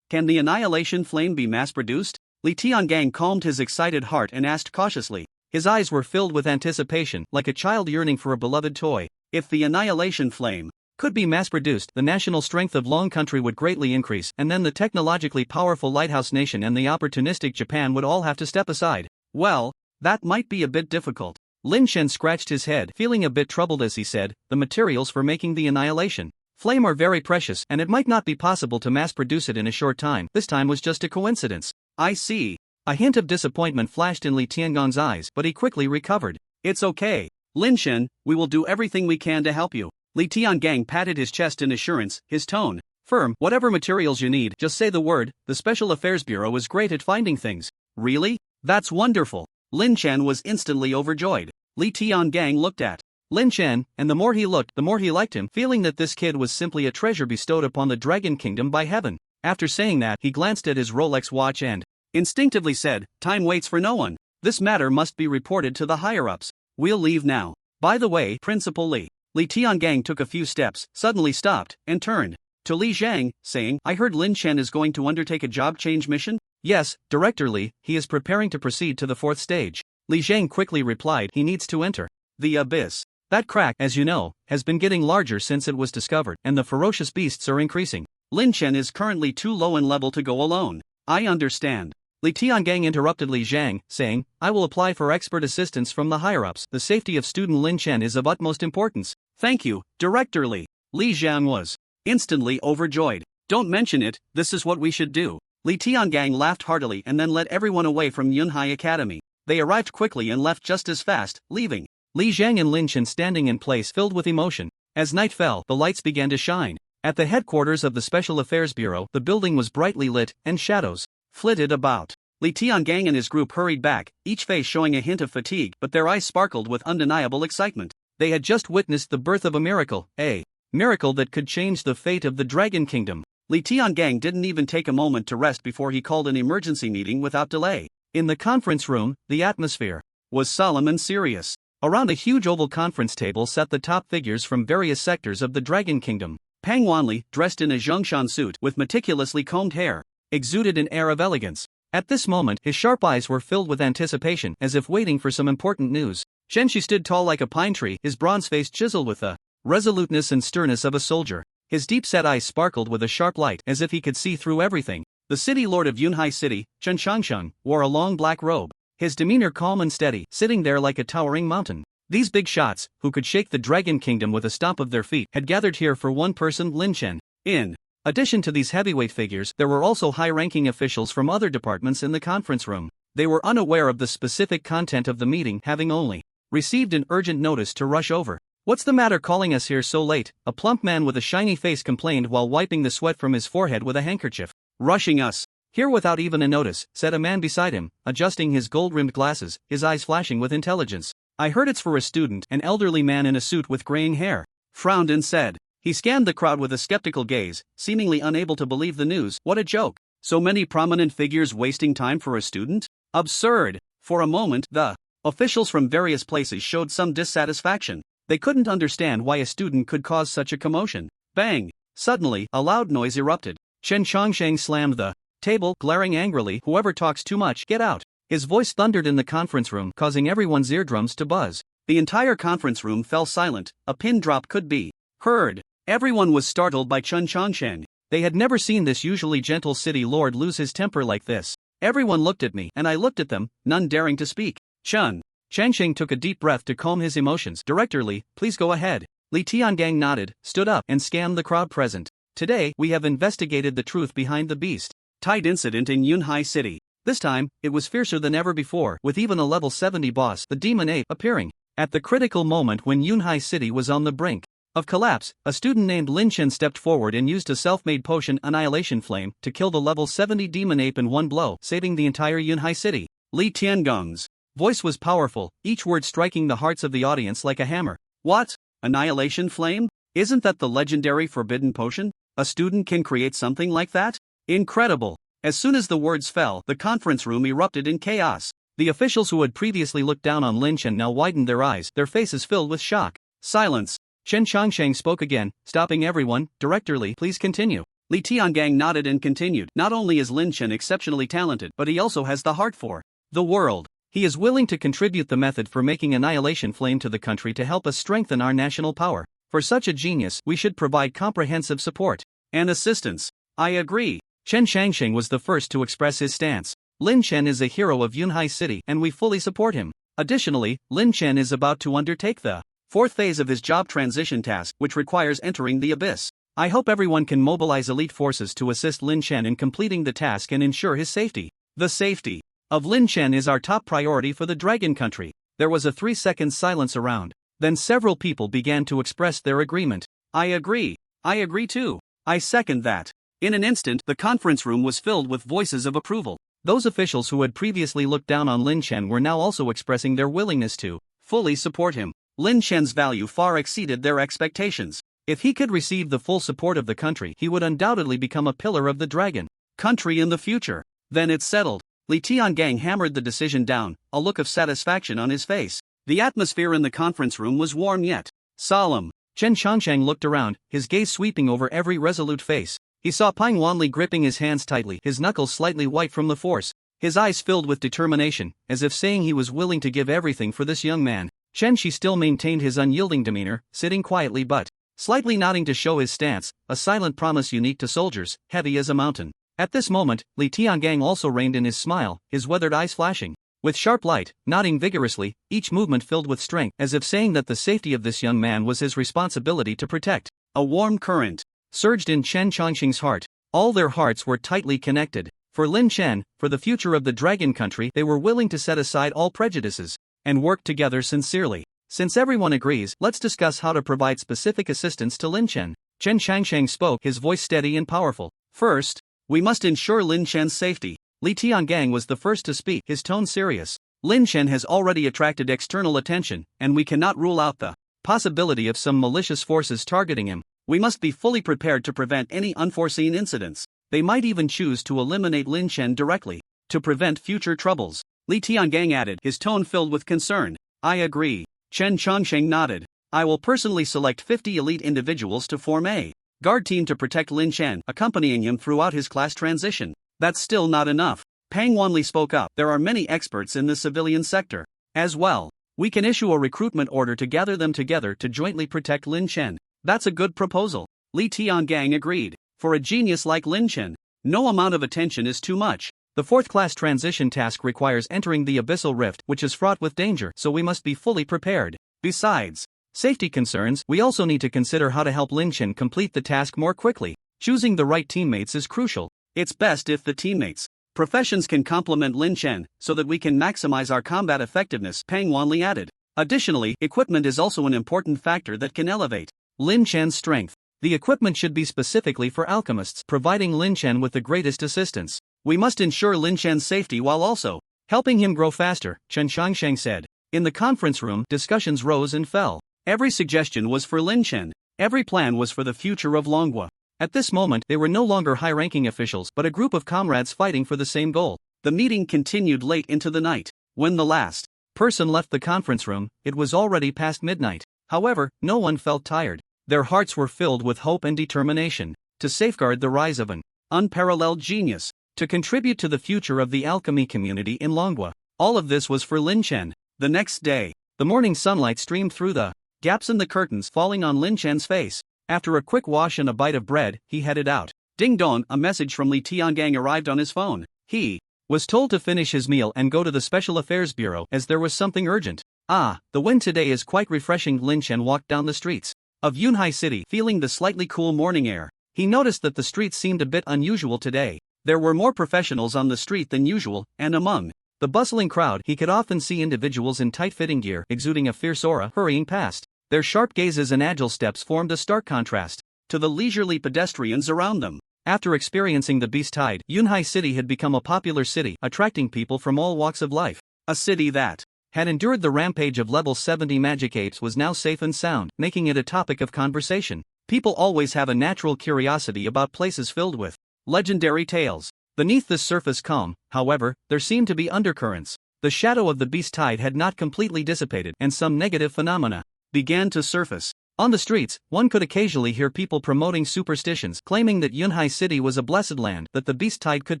can the Annihilation Flame be mass-produced? Li Tiangang calmed his excited heart and asked cautiously. His eyes were filled with anticipation, like a child yearning for a beloved toy. If the Annihilation Flame could be mass-produced, the national strength of Long Country would greatly increase, and then the technologically powerful Lighthouse Nation and the opportunistic Japan would all have to step aside. Well, that might be a bit difficult. Lin Chen scratched his head, feeling a bit troubled as he said, "The materials for making the Annihilation Flame are very precious, and it might not be possible to mass-produce it in a short time. This time was just a coincidence." "I see." A hint of disappointment flashed in Li Tiangong's eyes, but he quickly recovered. "It's okay, Lin Chen, we will do everything we can to help you." Li Tiangang patted his chest in assurance, his tone firm. "Whatever materials you need, just say the word. The Special Affairs Bureau is great at finding things." "Really? That's wonderful." Lin Chen was instantly overjoyed. Li Tiangang looked at Lin Chen, and the more he looked, the more he liked him, feeling that this kid was simply a treasure bestowed upon the Dragon Kingdom by heaven. After saying that, he glanced at his Rolex watch and instinctively said, "Time waits for no one. This matter must be reported to the higher-ups. We'll leave now. By the way, Principal Li." Li Tiangang took a few steps, suddenly stopped, and turned to Li Zhang, saying, "I heard Lin Chen is going to undertake a job change mission?" "Yes, Director Li, he is preparing to proceed to the 4th stage. Li Zhang quickly replied, "He needs to enter the abyss. That crack, as you know, has been getting larger since it was discovered, and the ferocious beasts are increasing. Lin Chen is currently too low in level to go alone." "I understand." Li Tiangang interrupted Li Zhang, saying, "I will apply for expert assistance from the higher-ups. The safety of student Lin Chen is of utmost importance." "Thank you, Director Li." Li Zhang was instantly overjoyed. "Don't mention it, this is what we should do." Li Tiangang laughed heartily and then led everyone away from Yunhai Academy. They arrived quickly and left just as fast, leaving Li Zhang and Lin Chen standing in place filled with emotion. As night fell, the lights began to shine. At the headquarters of the Special Affairs Bureau, the building was brightly lit, and shadows flitted about. Li Tiangang and his group hurried back, each face showing a hint of fatigue, but their eyes sparkled with undeniable excitement. They had just witnessed the birth of a miracle that could change the fate of the Dragon Kingdom. Li Tiangang didn't even take a moment to rest before he called an emergency meeting without delay. In the conference room, the atmosphere was solemn and serious. Around a huge oval conference table sat the top figures from various sectors of the Dragon Kingdom. Pang Wanli, dressed in a Zhongshan suit with meticulously combed hair, exuded an air of elegance. At this moment, his sharp eyes were filled with anticipation, as if waiting for some important news. Chen Shi stood tall like a pine tree, his bronze face chiseled with the resoluteness and sternness of a soldier. His deep-set eyes sparkled with a sharp light, as if he could see through everything. The city lord of Yunhai City, Chen Shangsheng, wore a long black robe, his demeanor calm and steady, sitting there like a towering mountain. These big shots, who could shake the Dragon Kingdom with a stomp of their feet, had gathered here for one person, Lin Chen. In addition to these heavyweight figures, there were also high-ranking officials from other departments in the conference room. They were unaware of the specific content of the meeting, having only received an urgent notice to rush over. "What's the matter calling us here so late?" a plump man with a shiny face complained while wiping the sweat from his forehead with a handkerchief. "Rushing us here without even a notice," said a man beside him, adjusting his gold-rimmed glasses, his eyes flashing with intelligence. "I heard it's for a student." An elderly man in a suit with graying hair frowned and said. He scanned the crowd with a skeptical gaze, seemingly unable to believe the news. What a joke. So many prominent figures wasting time for a student? Absurd. For a moment, the officials from various places showed some dissatisfaction. They couldn't understand why a student could cause such a commotion. Bang! Suddenly, a loud noise erupted. Chen Chongsheng slammed the table, glaring angrily. "Whoever talks too much, get out." His voice thundered in the conference room, causing everyone's eardrums to buzz. The entire conference room fell silent. A pin drop could be heard. Everyone was startled by Chen Chongsheng. They had never seen this usually gentle city lord lose his temper like this. Everyone looked at me, and I looked at them, none daring to speak. Chen Changsheng took a deep breath to calm his emotions. "Director Li, please go ahead." Li Tiangang nodded, stood up, and scanned the crowd present. "Today, we have investigated the truth behind the beast-tied incident in Yunhai City. This time, it was fiercer than ever before, with even a level 70 boss, the demon ape, appearing. At the critical moment when Yunhai City was on the brink of collapse, a student named Lin Chen stepped forward and used a self-made potion, Annihilation Flame, to kill the level 70 demon ape in one blow, saving the entire Yunhai City. Li Tiangong's voice was powerful, each word striking the hearts of the audience like a hammer. "What? Annihilation Flame? Isn't that the legendary forbidden potion? A student can create something like that? Incredible!" As soon as the words fell, the conference room erupted in chaos. The officials who had previously looked down on Lin Chen now widened their eyes, their faces filled with shock. "Silence!" Chen Changsheng spoke again, stopping everyone. "Director Li, please continue." Li Tiangang nodded and continued. "Not only is Lin Chen exceptionally talented, but he also has the heart for the world. He is willing to contribute the method for making Annihilation Flame to the country to help us strengthen our national power. For such a genius, we should provide comprehensive support and assistance." "I agree." Chen Changsheng was the first to express his stance. "Lin Chen is a hero of Yunhai City, and we fully support him. Additionally, Lin Chen is about to undertake the fourth phase of his job transition task, which requires entering the abyss. I hope everyone can mobilize elite forces to assist Lin Chen in completing the task and ensure his safety. The safety of Lin Chen is our top priority for the Dragon Country." There was a 3-second silence around. Then several people began to express their agreement. "I agree. I agree too. I second that." In an instant, the conference room was filled with voices of approval. Those officials who had previously looked down on Lin Chen were now also expressing their willingness to fully support him. Lin Chen's value far exceeded their expectations. If he could receive the full support of the country, he would undoubtedly become a pillar of the Dragon Country in the future. "Then it's settled." Li Tiangang hammered the decision down, a look of satisfaction on his face. The atmosphere in the conference room was warm yet solemn. Chen Changsheng looked around, his gaze sweeping over every resolute face. He saw Pang Wanli gripping his hands tightly, his knuckles slightly white from the force. His eyes filled with determination, as if saying he was willing to give everything for this young man. Chen Shi still maintained his unyielding demeanor, sitting quietly but slightly nodding to show his stance, a silent promise unique to soldiers, heavy as a mountain. At this moment, Li Tiangang also reined in his smile, his weathered eyes flashing with sharp light, nodding vigorously, each movement filled with strength, as if saying that the safety of this young man was his responsibility to protect. A warm current surged in Chen Changsheng's heart. All their hearts were tightly connected. For Lin Chen, for the future of the Dragon Country, they were willing to set aside all prejudices and work together sincerely. Since everyone agrees, let's discuss how to provide specific assistance to Lin Chen. Chen Shangsheng spoke, his voice steady and powerful. First, we must ensure Lin Chen's safety. Li Tiangang was the first to speak, his tone serious. Lin Chen has already attracted external attention, and we cannot rule out the possibility of some malicious forces targeting him. We must be fully prepared to prevent any unforeseen incidents. They might even choose to eliminate Lin Chen directly, to prevent future troubles. Li Tiangang added, his tone filled with concern. I agree. Chen Changsheng nodded. I will personally select 50 elite individuals to form a guard team to protect Lin Chen, accompanying him throughout his class transition. That's still not enough. Pang Wanli spoke up. There are many experts in the civilian sector. As well, we can issue a recruitment order to gather them together to jointly protect Lin Chen. That's a good proposal. Li Tiangang agreed. For a genius like Lin Chen, no amount of attention is too much. The fourth class transition task requires entering the abyssal rift, which is fraught with danger, so we must be fully prepared. Besides safety concerns, we also need to consider how to help Lin Chen complete the task more quickly. Choosing the right teammates is crucial. It's best if the teammates' professions can complement Lin Chen, so that we can maximize our combat effectiveness, Pang Wanli added. Additionally, equipment is also an important factor that can elevate Lin Chen's strength. The equipment should be specifically for alchemists, providing Lin Chen with the greatest assistance. We must ensure Lin Chen's safety while also helping him grow faster, Chen Shangsheng said. In the conference room, discussions rose and fell. Every suggestion was for Lin Chen. Every plan was for the future of Longhua. At this moment, they were no longer high-ranking officials but a group of comrades fighting for the same goal. The meeting continued late into the night. When the last person left the conference room, it was already past midnight. However, no one felt tired. Their hearts were filled with hope and determination to safeguard the rise of an unparalleled genius, to contribute to the future of the alchemy community in Longhua. All of this was for Lin Chen. The next day, the morning sunlight streamed through the gaps in the curtains, falling on Lin Chen's face. After a quick wash and a bite of bread, he headed out. Ding dong, a message from Li Tiangang arrived on his phone. He was told to finish his meal and go to the Special Affairs Bureau as there was something urgent. Ah, the wind today is quite refreshing. Lin Chen walked down the streets of Yunhai City, feeling the slightly cool morning air. He noticed that the streets seemed a bit unusual today. There were more professionals on the street than usual, and among the bustling crowd, he could often see individuals in tight-fitting gear, exuding a fierce aura, hurrying past. Their sharp gazes and agile steps formed a stark contrast to the leisurely pedestrians around them. After experiencing the beast tide, Yunhai City had become a popular city, attracting people from all walks of life. A city that had endured the rampage of level 70 magic apes was now safe and sound, making it a topic of conversation. People always have a natural curiosity about places filled with legendary tales. Beneath this surface calm, however, there seemed to be undercurrents. The shadow of the beast tide had not completely dissipated, and some negative phenomena began to surface. On the streets, one could occasionally hear people promoting superstitions, claiming that Yunhai City was a blessed land, that the beast tide could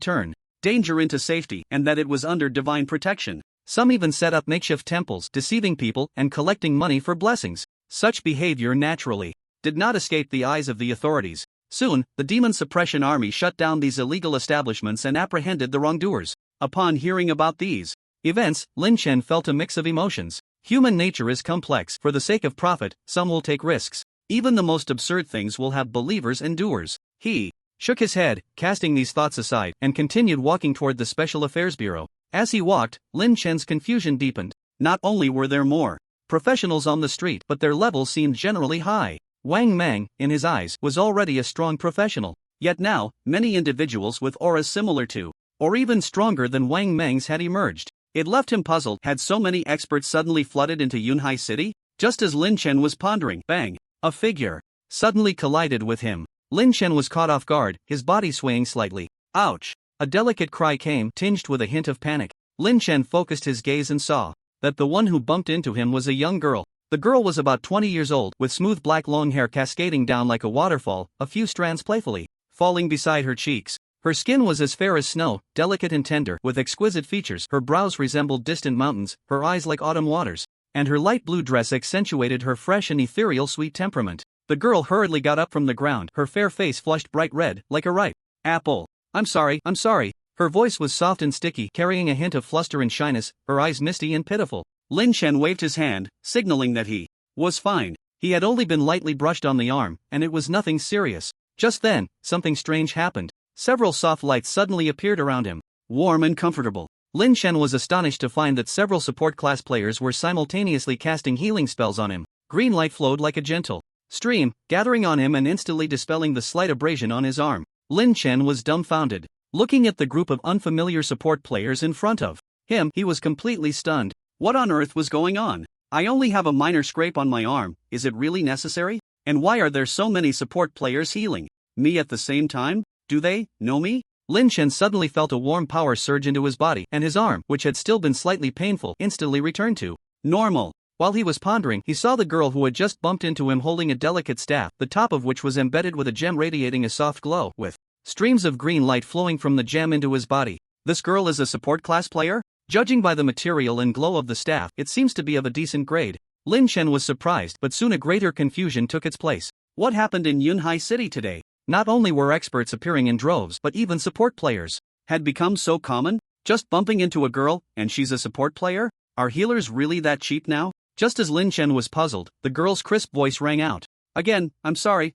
turn danger into safety, and that it was under divine protection. Some even set up makeshift temples, deceiving people and collecting money for blessings. Such behavior naturally did not escape the eyes of the authorities. Soon, the Demon Suppression Army shut down these illegal establishments and apprehended the wrongdoers. Upon hearing about these events, Lin Chen felt a mix of emotions. Human nature is complex. For the sake of profit, some will take risks. Even the most absurd things will have believers and doers. He shook his head, casting these thoughts aside, and continued walking toward the Special Affairs Bureau. As he walked, Lin Chen's confusion deepened. Not only were there more professionals on the street, but their levels seemed generally high. Wang Mang, in his eyes, was already a strong professional. Yet now, many individuals with auras similar to, or even stronger than Wang Mang's had emerged. It left him puzzled. Had so many experts suddenly flooded into Yunhai City? Just as Lin Chen was pondering, bang! A figure suddenly collided with him. Lin Chen was caught off guard, his body swaying slightly. Ouch! A delicate cry came, tinged with a hint of panic. Lin Chen focused his gaze and saw that the one who bumped into him was a young girl. The girl was about 20 years old, with smooth black long hair cascading down like a waterfall, a few strands playfully falling beside her cheeks. Her skin was as fair as snow, delicate and tender, with exquisite features. Her brows resembled distant mountains, her eyes like autumn waters, and her light blue dress accentuated her fresh and ethereal sweet temperament. The girl hurriedly got up from the ground, her fair face flushed bright red, like a ripe apple. I'm sorry. Her voice was soft and sticky, carrying a hint of fluster and shyness, her eyes misty and pitiful. Lin Chen waved his hand, signaling that he was fine. He had only been lightly brushed on the arm, and it was nothing serious. Just then, something strange happened. Several soft lights suddenly appeared around him, warm and comfortable. Lin Chen was astonished to find that several support class players were simultaneously casting healing spells on him. Green light flowed like a gentle stream, gathering on him and instantly dispelling the slight abrasion on his arm. Lin Chen was dumbfounded. Looking at the group of unfamiliar support players in front of him, he was completely stunned. What on earth was going on? I only have a minor scrape on my arm, is it really necessary? And why are there so many support players healing me at the same time? Do they know me? Lin Chen suddenly felt a warm power surge into his body, and his arm, which had still been slightly painful, instantly returned to normal. While he was pondering, he saw the girl who had just bumped into him holding a delicate staff, the top of which was embedded with a gem radiating a soft glow, with streams of green light flowing from the gem into his body. This girl is a support class player? Judging by the material and glow of the staff, it seems to be of a decent grade. Lin Chen was surprised, but soon a greater confusion took its place. What happened in Yunhai City today? Not only were experts appearing in droves, but even support players had become so common. Just bumping into a girl, and she's a support player? Are healers really that cheap now? Just as Lin Chen was puzzled, the girl's crisp voice rang out. Again, I'm sorry,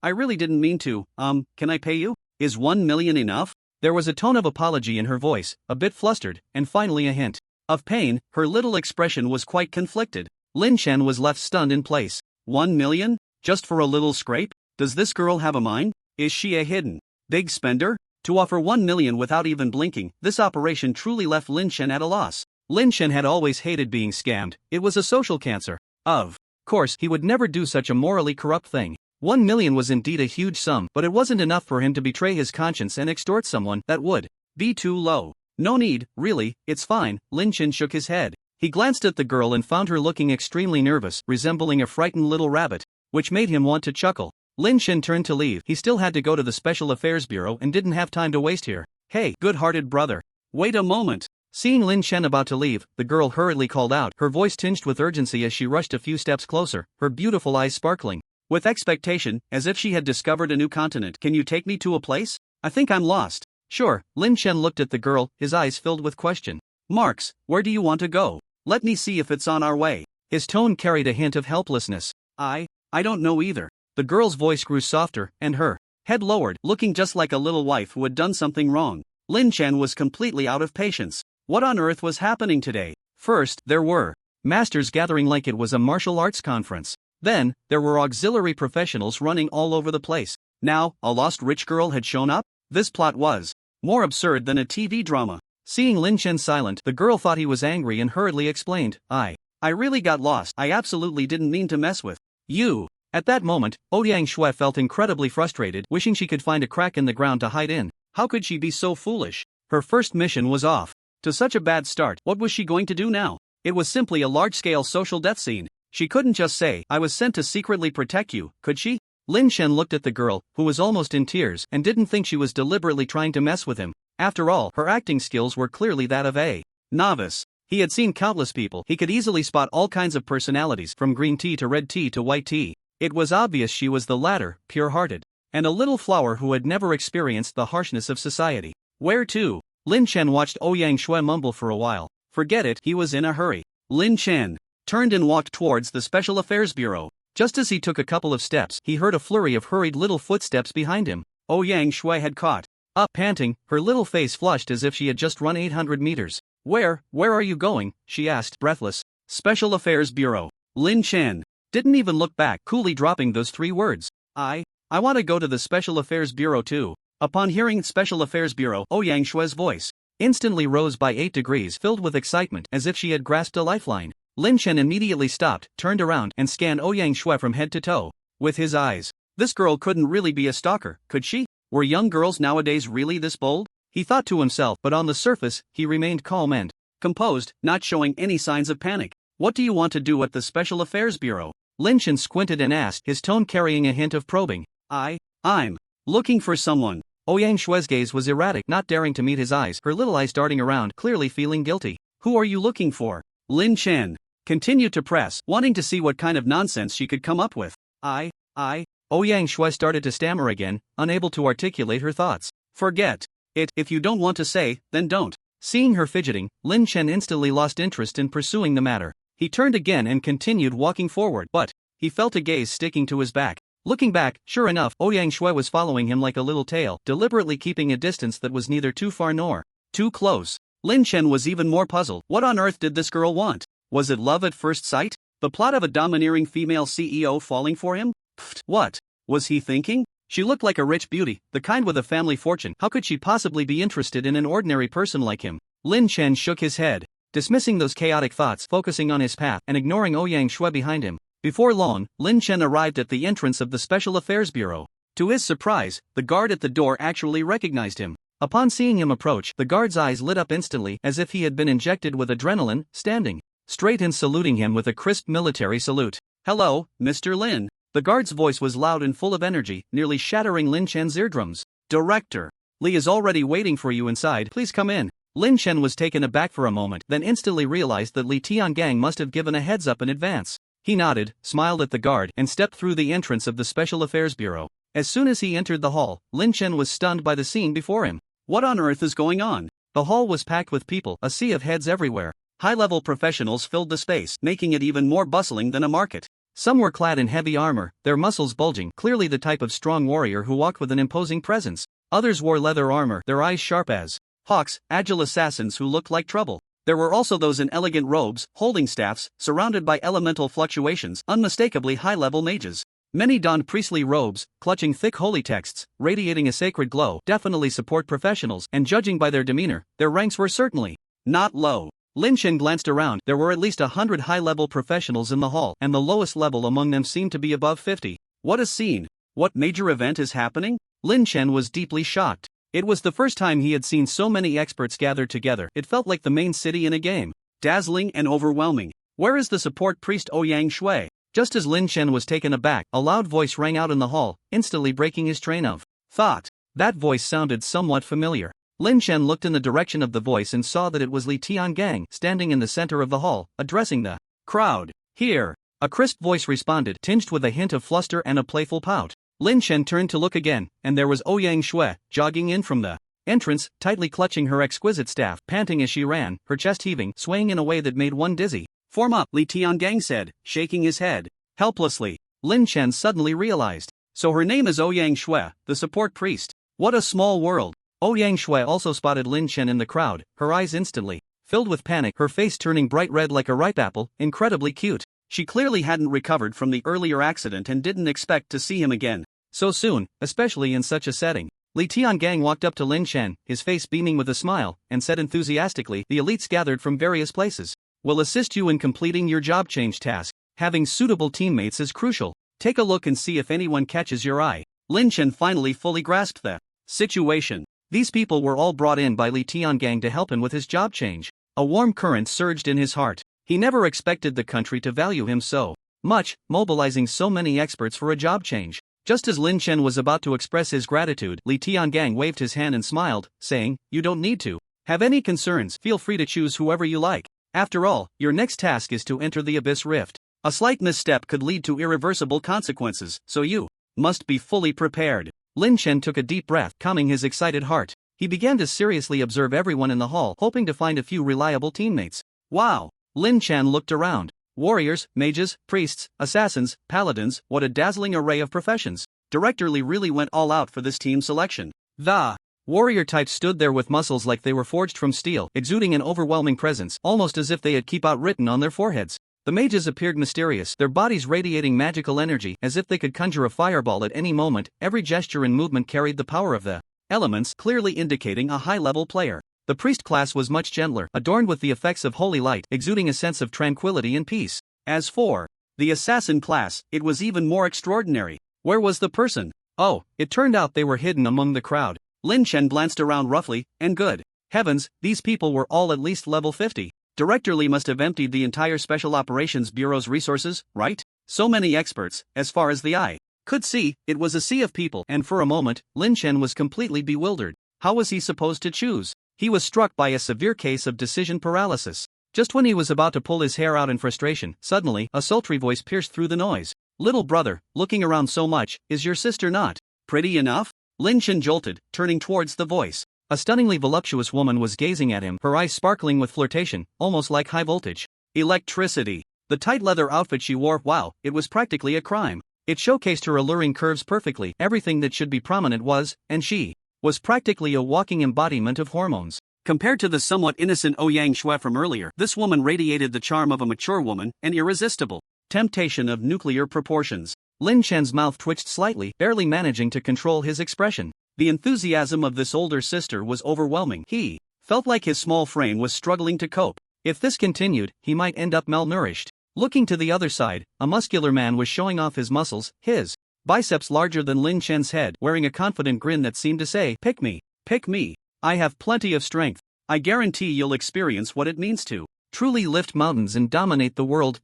I really didn't mean to. Can I pay you? Is 1 million enough? There was a tone of apology in her voice, a bit flustered, and finally a hint of pain. Her little expression was quite conflicted. Lin Chen was left stunned in place. 1 million? Just for a little scrape? Does this girl have a mind? Is she a hidden big spender? To offer 1 million without even blinking, this operation truly left Lin Chen at a loss. Lin Chen had always hated being scammed. It was a social cancer. Of course, he would never do such a morally corrupt thing. 1 million was indeed a huge sum, but it wasn't enough for him to betray his conscience and extort someone. That would be too low. No need, really, it's fine. Lin Chen shook his head. He glanced at the girl and found her looking extremely nervous, resembling a frightened little rabbit, which made him want to chuckle. Lin Chen turned to leave. He still had to go to the Special Affairs Bureau and didn't have time to waste here. Hey, good-hearted brother. Wait a moment. Seeing Lin Chen about to leave, the girl hurriedly called out, her voice tinged with urgency as she rushed a few steps closer, her beautiful eyes sparkling with expectation, as if she had discovered a new continent. Can you take me to a place? I think I'm lost. Sure. Lin Chen looked at the girl, his eyes filled with question marks. Where do you want to go? Let me see if it's on our way. His tone carried a hint of helplessness. I don't know either. The girl's voice grew softer, and her head lowered, looking just like a little wife who had done something wrong. Lin Chen was completely out of patience. What on earth was happening today? First, there were masters gathering like it was a martial arts conference. Then, there were auxiliary professionals running all over the place. Now, a lost rich girl had shown up? This plot was more absurd than a TV drama. Seeing Lin Chen silent, the girl thought he was angry and hurriedly explained, I really got lost. I absolutely didn't mean to mess with you. At that moment, Ouyang Shui felt incredibly frustrated, wishing she could find a crack in the ground to hide in. How could she be so foolish? Her first mission was off to such a bad start. What was she going to do now? It was simply a large-scale social death scene. She couldn't just say, I was sent to secretly protect you, could she? Lin Chen looked at the girl, who was almost in tears, and didn't think she was deliberately trying to mess with him. After all, her acting skills were clearly that of a novice. He had seen countless people. He could easily spot all kinds of personalities, from green tea to red tea to white tea. It was obvious she was the latter, pure-hearted, and a little flower who had never experienced the harshness of society. Where to? Lin Chen watched Ouyang Shui mumble for a while. Forget it, he was in a hurry. Lin Chen turned and walked towards the Special Affairs Bureau. Just as he took a couple of steps, he heard a flurry of hurried little footsteps behind him. Ouyang Shui had caught up, panting, her little face flushed as if she had just run 800 meters. Where are you going? She asked, breathless. Special Affairs Bureau. Lin Chen didn't even look back, coolly dropping those 3 words. I want to go to the Special Affairs Bureau too. Upon hearing Special Affairs Bureau, Ouyang Shui's voice instantly rose by 8 degrees, filled with excitement, as if she had grasped a lifeline. Lin Chen immediately stopped, turned around, and scanned Ouyang Shui from head to toe with his eyes. This girl couldn't really be a stalker, could she? Were young girls nowadays really this bold? He thought to himself, but on the surface, he remained calm and composed, not showing any signs of panic. What do you want to do at the Special Affairs Bureau? Lin Chen squinted and asked, his tone carrying a hint of probing. I'm looking for someone. Ouyang Shui's gaze was erratic, not daring to meet his eyes, her little eyes darting around, clearly feeling guilty. Who are you looking for? Lin Chen continued to press, wanting to see what kind of nonsense she could come up with. Ouyang Shui started to stammer again, unable to articulate her thoughts. Forget it, if you don't want to say, then don't. Seeing her fidgeting, Lin Chen instantly lost interest in pursuing the matter. He turned again and continued walking forward, but he felt a gaze sticking to his back. Looking back, sure enough, Ouyang Shui was following him like a little tail, deliberately keeping a distance that was neither too far nor too close. Lin Chen was even more puzzled. What on earth did this girl want? Was it love at first sight? The plot of a domineering female CEO falling for him? Pfft, what was he thinking? She looked like a rich beauty, the kind with a family fortune. How could she possibly be interested in an ordinary person like him? Lin Chen shook his head, dismissing those chaotic thoughts, focusing on his path and ignoring Ouyang Shui behind him. Before long, Lin Chen arrived at the entrance of the Special Affairs Bureau. To his surprise, the guard at the door actually recognized him. Upon seeing him approach, the guard's eyes lit up instantly as if he had been injected with adrenaline, standing straight and saluting him with a crisp military salute. "Hello, Mr. Lin." The guard's voice was loud and full of energy, nearly shattering Lin Chen's eardrums. "Director Li is already waiting for you inside. Please come in." Lin Chen was taken aback for a moment, then instantly realized that Li Tiangang must have given a heads up in advance. He nodded, smiled at the guard, and stepped through the entrance of the Special Affairs Bureau. As soon as he entered the hall, Lin Chen was stunned by the scene before him. What on earth is going on? The hall was packed with people, a sea of heads everywhere. High-level professionals filled the space, making it even more bustling than a market. Some were clad in heavy armor, their muscles bulging, clearly the type of strong warrior who walked with an imposing presence. Others wore leather armor, their eyes sharp as hawks, agile assassins who looked like trouble. There were also those in elegant robes, holding staffs, surrounded by elemental fluctuations, unmistakably high-level mages. Many donned priestly robes, clutching thick holy texts, radiating a sacred glow, definitely support professionals, and judging by their demeanor, their ranks were certainly not low. Lin Chen glanced around. There were at least 100 high-level professionals in the hall, and the lowest level among them seemed to be above 50. What a scene! What major event is happening? Lin Chen was deeply shocked. It was the first time he had seen so many experts gathered together. It felt like the main city in a game. Dazzling and overwhelming. Where is the support priest Ouyang Shui? Just as Lin Chen was taken aback, a loud voice rang out in the hall, instantly breaking his train of thought. That voice sounded somewhat familiar. Lin Chen looked in the direction of the voice and saw that it was Li Tiangang, standing in the center of the hall, addressing the crowd. "Here." A crisp voice responded, tinged with a hint of fluster and a playful pout. Lin Chen turned to look again, and there was Ouyang Shui, jogging in from the entrance, tightly clutching her exquisite staff, panting as she ran, her chest heaving, swaying in a way that made one dizzy. "Form up," Li Tiangang said, shaking his head helplessly. Lin Chen suddenly realized. So her name is Ouyang Shui, the support priest. What a small world. Ouyang Shui also spotted Lin Chen in the crowd, her eyes instantly filled with panic, her face turning bright red like a ripe apple, incredibly cute. She clearly hadn't recovered from the earlier accident and didn't expect to see him again so soon, especially in such a setting. Li Tiangang walked up to Lin Chen, his face beaming with a smile, and said enthusiastically, "The elites gathered from various places will assist you in completing your job change task. Having suitable teammates is crucial. Take a look and see if anyone catches your eye." Lin Chen finally fully grasped the situation. These people were all brought in by Li Tiangang to help him with his job change. A warm current surged in his heart. He never expected the country to value him so much, mobilizing so many experts for a job change. Just as Lin Chen was about to express his gratitude, Li Tiangang waved his hand and smiled, saying, "You don't need to have any concerns. Feel free to choose whoever you like. After all, your next task is to enter the Abyss Rift. A slight misstep could lead to irreversible consequences, so you must be fully prepared." Lin Chen took a deep breath, calming his excited heart. He began to seriously observe everyone in the hall, hoping to find a few reliable teammates. Wow! Lin Chen looked around. Warriors, mages, priests, assassins, paladins, what a dazzling array of professions. Director Li really went all out for this team selection. The warrior types stood there with muscles like they were forged from steel, exuding an overwhelming presence, almost as if they had keep out written on their foreheads. The mages appeared mysterious, their bodies radiating magical energy, as if they could conjure a fireball at any moment. Every gesture and movement carried the power of the elements, clearly indicating a high-level player. The priest class was much gentler, adorned with the effects of holy light, exuding a sense of tranquility and peace. As for the assassin class, it was even more extraordinary. Where was the person? Oh, it turned out they were hidden among the crowd. Lin Chen glanced around roughly, and good heavens, these people were all at least level 50. Director Li must have emptied the entire Special Operations Bureau's resources, right? So many experts, as far as the eye could see, it was a sea of people, and for a moment, Lin Chen was completely bewildered. How was he supposed to choose? He was struck by a severe case of decision paralysis. Just when he was about to pull his hair out in frustration, suddenly, a sultry voice pierced through the noise. "Little brother, looking around so much, is your sister not pretty enough?" Lin Chen jolted, turning towards the voice. A stunningly voluptuous woman was gazing at him, her eyes sparkling with flirtation, almost like high voltage electricity. The tight leather outfit she wore, wow, it was practically a crime. It showcased her alluring curves perfectly, everything that should be prominent was, and she was practically a walking embodiment of hormones. Compared to the somewhat innocent Ouyang Shui from earlier, this woman radiated the charm of a mature woman, an irresistible temptation of nuclear proportions. Lin Chen's mouth twitched slightly, barely managing to control his expression. The enthusiasm of this older sister was overwhelming. He felt like his small frame was struggling to cope. If this continued, he might end up malnourished. Looking to the other side, a muscular man was showing off his muscles, his biceps larger than Lin Chen's head, wearing a confident grin that seemed to say, "Pick me, pick me. I have plenty of strength. I guarantee you'll experience what it means to truly lift mountains and dominate the world."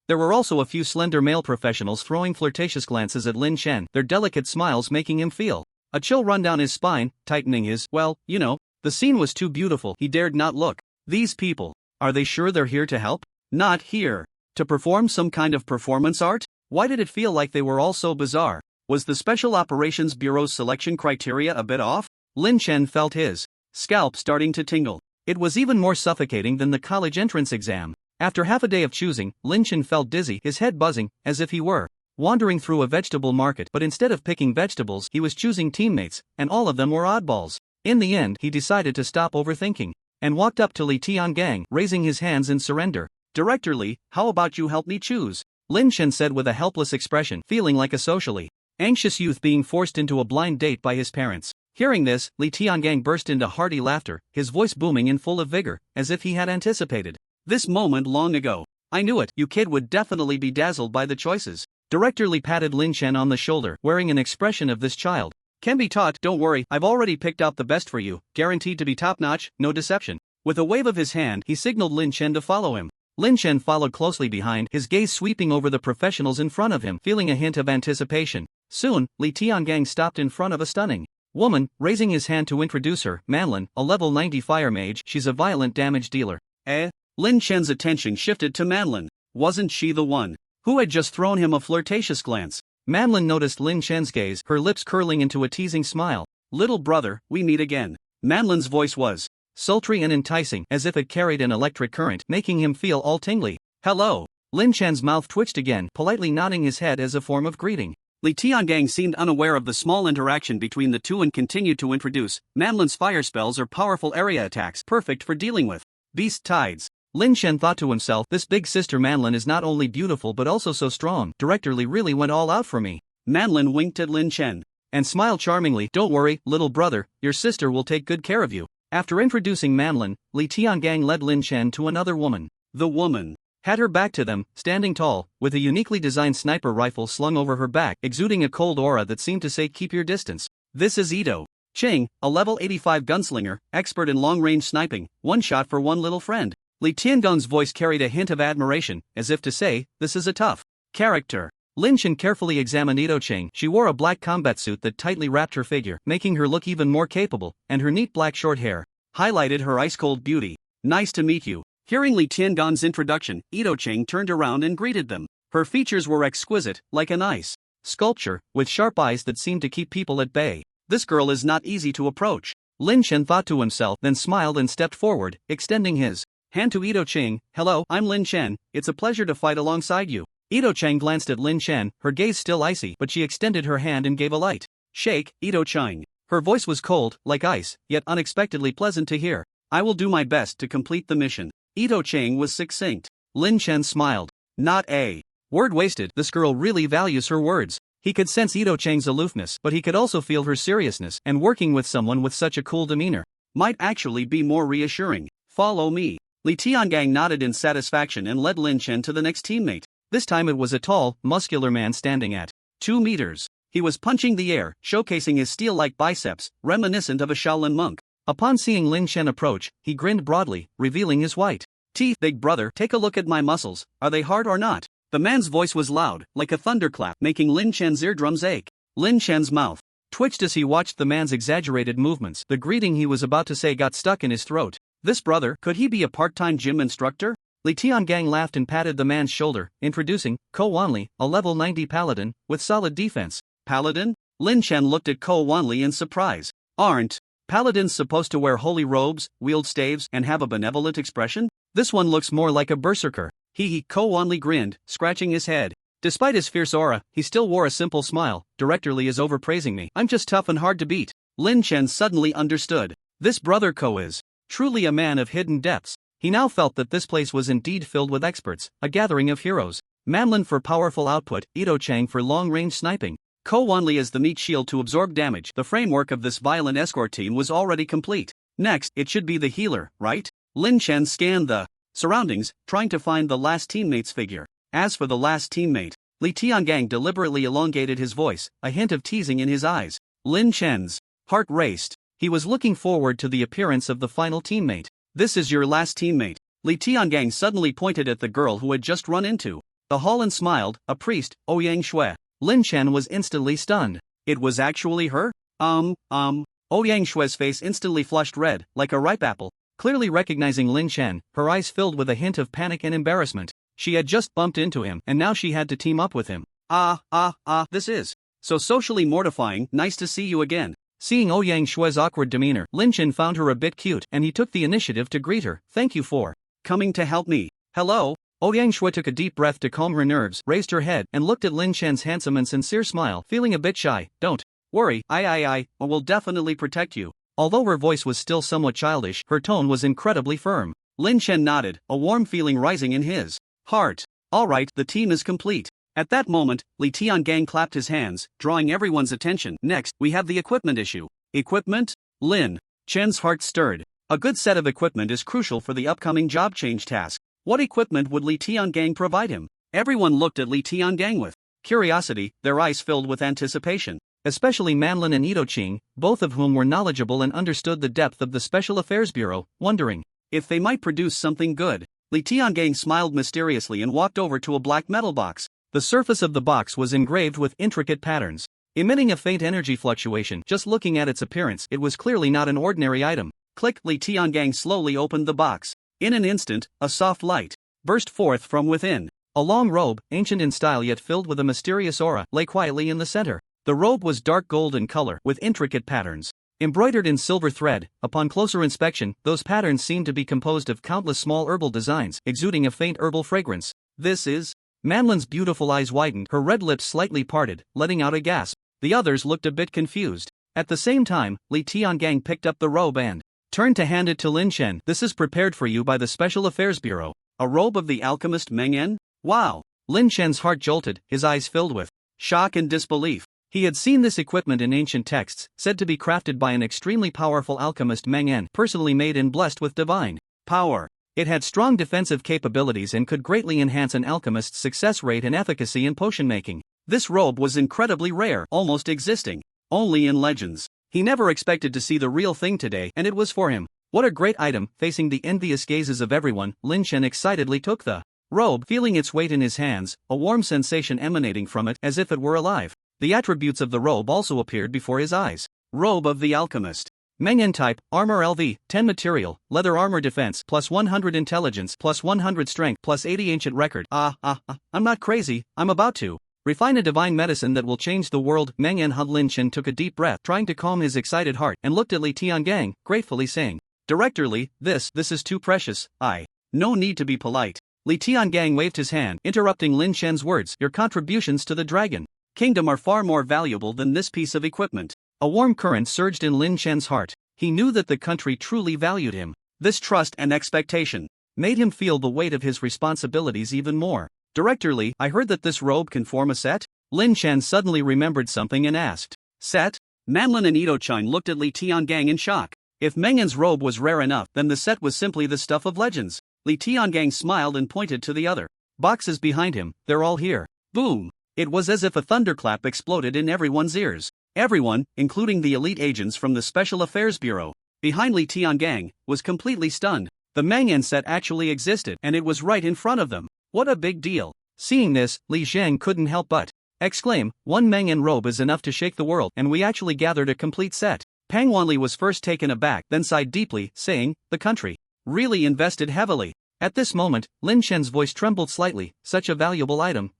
There were also a few slender male professionals throwing flirtatious glances at Lin Chen, their delicate smiles making him feel a chill run down his spine, tightening his, the scene was too beautiful, he dared not look. These people, are they sure they're here to help? Not here to perform some kind of performance art? Why did it feel like they were all so bizarre? Was the Special Operations Bureau's selection criteria a bit off? Lin Chen felt his scalp starting to tingle. It was even more suffocating than the college entrance exam. After half a day of choosing, Lin Chen felt dizzy, his head buzzing, as if he were wandering through a vegetable market, but instead of picking vegetables, he was choosing teammates, and all of them were oddballs. In the end, he decided to stop overthinking, and walked up to Li Tiangang, raising his hands in surrender. "Director Li, how about you help me choose?" Lin Chen said with a helpless expression, feeling like a socially anxious youth being forced into a blind date by his parents. Hearing this, Li Tiangang burst into hearty laughter, his voice booming and full of vigor, as if he had anticipated this moment long ago. "I knew it, you kid would definitely be dazzled by the choices." Director Li patted Lin Chen on the shoulder, wearing an expression of "this child can be taught, don't worry, I've already picked out the best for you, guaranteed to be top-notch, no deception." With a wave of his hand, he signaled Lin Chen to follow him. Lin Chen followed closely behind, his gaze sweeping over the professionals in front of him, feeling a hint of anticipation. Soon, Li Tiangang stopped in front of a stunning woman, raising his hand to introduce her, Manlin, a level 90 fire mage. "She's a violent damage dealer." Lin Chen's attention shifted to Manlin. Wasn't she the one who had just thrown him a flirtatious glance? Manlin noticed Lin Chen's gaze, her lips curling into a teasing smile. "Little brother, we meet again." Manlin's voice was sultry and enticing, as if it carried an electric current, making him feel all tingly. "Hello." Lin Chen's mouth twitched again, politely nodding his head as a form of greeting. Li Tiangang seemed unaware of the small interaction between the two and continued to introduce, "Manlin's fire spells are powerful area attacks, perfect for dealing with beast tides." Lin Chen thought to himself, this big sister Manlin is not only beautiful but also so strong. Director Li really went all out for me. Manlin winked at Lin Chen and smiled charmingly. "Don't worry, little brother, your sister will take good care of you." After introducing Manlin, Li Tiangang led Lin Chen to another woman. The woman had her back to them, standing tall, with a uniquely designed sniper rifle slung over her back, exuding a cold aura that seemed to say keep your distance. "This is Ito Ching, a level 85 gunslinger, expert in long-range sniping, one shot for one little friend." Li Tiangang's voice carried a hint of admiration, as if to say, this is a tough character. Lin Chen carefully examined Ito Ching. She wore a black combat suit that tightly wrapped her figure, making her look even more capable, and her neat black short hair highlighted her ice-cold beauty. "Nice to meet you." Hearing Li Tiangang's introduction, Ito Ching turned around and greeted them. Her features were exquisite, like an ice sculpture, with sharp eyes that seemed to keep people at bay. This girl is not easy to approach. Lin Chen thought to himself, then smiled and stepped forward, extending his hand to Ito Ching. "Hello, I'm Lin Chen, it's a pleasure to fight alongside you." Ito Chang glanced at Lin Chen, her gaze still icy, but she extended her hand and gave a light shake. "Ito Chang." Her voice was cold, like ice, yet unexpectedly pleasant to hear. "I will do my best to complete the mission." Ito Chang was succinct. Lin Chen smiled. Not a word wasted, this girl really values her words. He could sense Ito Chang's aloofness, but he could also feel her seriousness, and working with someone with such a cool demeanor might actually be more reassuring. "Follow me." Li Tiangang nodded in satisfaction and led Lin Chen to the next teammate. This time it was a tall, muscular man standing at 2 meters. He was punching the air, showcasing his steel-like biceps, reminiscent of a Shaolin monk. Upon seeing Lin Chen approach, he grinned broadly, revealing his white teeth. "Big brother, take a look at my muscles, are they hard or not?" The man's voice was loud, like a thunderclap, making Lin Chen's eardrums ache. Lin Chen's mouth twitched as he watched the man's exaggerated movements. The greeting he was about to say got stuck in his throat. This brother, could he be a part-time gym instructor? Li Tiangang laughed and patted the man's shoulder, introducing Ko Wanli, a level 90 paladin, with solid defense. "Paladin?" Lin Chen looked at Ko Wanli in surprise. "Aren't paladins supposed to wear holy robes, wield staves, and have a benevolent expression? This one looks more like a berserker." Ko Wanli grinned, scratching his head. Despite his fierce aura, he still wore a simple smile. "Director Li is overpraising me. I'm just tough and hard to beat." Lin Chen suddenly understood. This brother Ko is truly a man of hidden depths. He now felt that this place was indeed filled with experts, a gathering of heroes. Manlin for powerful output, Ito Chang for long-range sniping, Ko Wanli as the meat shield to absorb damage. The framework of this violent escort team was already complete. Next, it should be the healer, right? Lin Chen scanned the surroundings, trying to find the last teammate's figure. As for the last teammate, Li Tiangang deliberately elongated his voice, a hint of teasing in his eyes. Lin Chen's heart raced. He was looking forward to the appearance of the final teammate. This is your last teammate. Li Tiangang suddenly pointed at the girl who had just run into the hall and smiled, a priest, Ouyang Shui. Lin Chen was instantly stunned. It was actually her? Ouyang Shui's face instantly flushed red, like a ripe apple. Clearly recognizing Lin Chen, her eyes filled with a hint of panic and embarrassment. She had just bumped into him, and now she had to team up with him. This is so socially mortifying. Nice to see you again. Seeing Ouyang Shui's awkward demeanor, Lin Chen found her a bit cute, and he took the initiative to greet her. Thank you for coming to help me. Hello? Ouyang Shui took a deep breath to calm her nerves, raised her head, and looked at Lin Chen's handsome and sincere smile, feeling a bit shy. Don't worry, I will definitely protect you. Although her voice was still somewhat childish, her tone was incredibly firm. Lin Chen nodded, a warm feeling rising in his heart. Alright, the team is complete. At that moment, Li Tiangang clapped his hands, drawing everyone's attention. Next, we have the equipment issue. Equipment? Lin Chen's heart stirred. A good set of equipment is crucial for the upcoming job change task. What equipment would Li Tiangang provide him? Everyone looked at Li Tiangang with curiosity, their eyes filled with anticipation. Especially Manlin and Ito Ching, both of whom were knowledgeable and understood the depth of the Special Affairs Bureau, wondering if they might produce something good. Li Tiangang smiled mysteriously and walked over to a black metal box. The surface of the box was engraved with intricate patterns, emitting a faint energy fluctuation. Just looking at its appearance, it was clearly not an ordinary item. Click. Li Tiangang slowly opened the box. In an instant, a soft light burst forth from within. A long robe, ancient in style yet filled with a mysterious aura, lay quietly in the center. The robe was dark gold in color, with intricate patterns embroidered in silver thread. Upon closer inspection, those patterns seemed to be composed of countless small herbal designs, exuding a faint herbal fragrance. This is... Manlin's beautiful eyes widened, her red lips slightly parted, letting out a gasp. The others looked a bit confused. At the same time, Li Tiangang picked up the robe and turned to hand it to Lin Chen. This is prepared for you by the Special Affairs Bureau. A robe of the Alchemist Manga? Wow! Lin Chen's heart jolted, his eyes filled with shock and disbelief. He had seen this equipment in ancient texts, said to be crafted by an extremely powerful alchemist Manga, personally made and blessed with divine power. It had strong defensive capabilities and could greatly enhance an alchemist's success rate and efficacy in potion making. This robe was incredibly rare, almost existing only in legends. He never expected to see the real thing today, and it was for him. What a great item! Facing the envious gazes of everyone, Lin Chen excitedly took the robe, feeling its weight in his hands, a warm sensation emanating from it, as if it were alive. The attributes of the robe also appeared before his eyes. Robe of the Alchemist. Mengen type, armor LV, 10 material, leather armor defense, plus 100 intelligence, plus 100 strength, plus 80 ancient record. I'm not crazy, I'm about to refine a divine medicine that will change the world. Mengen Hun. Lin Chen took a deep breath, trying to calm his excited heart, and looked at Li Tiangang, gratefully saying, Director Li, this is too precious. No need to be polite. Li Tiangang waved his hand, interrupting Lin Chen's words. Your contributions to the Dragon Kingdom are far more valuable than this piece of equipment. A warm current surged in Lin Chen's heart. He knew that the country truly valued him. This trust and expectation made him feel the weight of his responsibilities even more. Director Li, I heard that this robe can form a set? Lin Chen suddenly remembered something and asked. Set? Manlin and Ito Chan looked at Li Tiangang in shock. If Mengen's robe was rare enough, then the set was simply the stuff of legends. Li Tiangang smiled and pointed to the other boxes behind him. They're all here. Boom! It was as if a thunderclap exploded in everyone's ears. Everyone, including the elite agents from the Special Affairs Bureau, behind Li Tiangang, was completely stunned. The Mengen set actually existed, and it was right in front of them. What a big deal! Seeing this, Li Zhang couldn't help but exclaim, one Mengen robe is enough to shake the world, and we actually gathered a complete set. Pang Wanli was first taken aback, then sighed deeply, saying, the country really invested heavily. At this moment, Lin Chen's voice trembled slightly. Such a valuable item.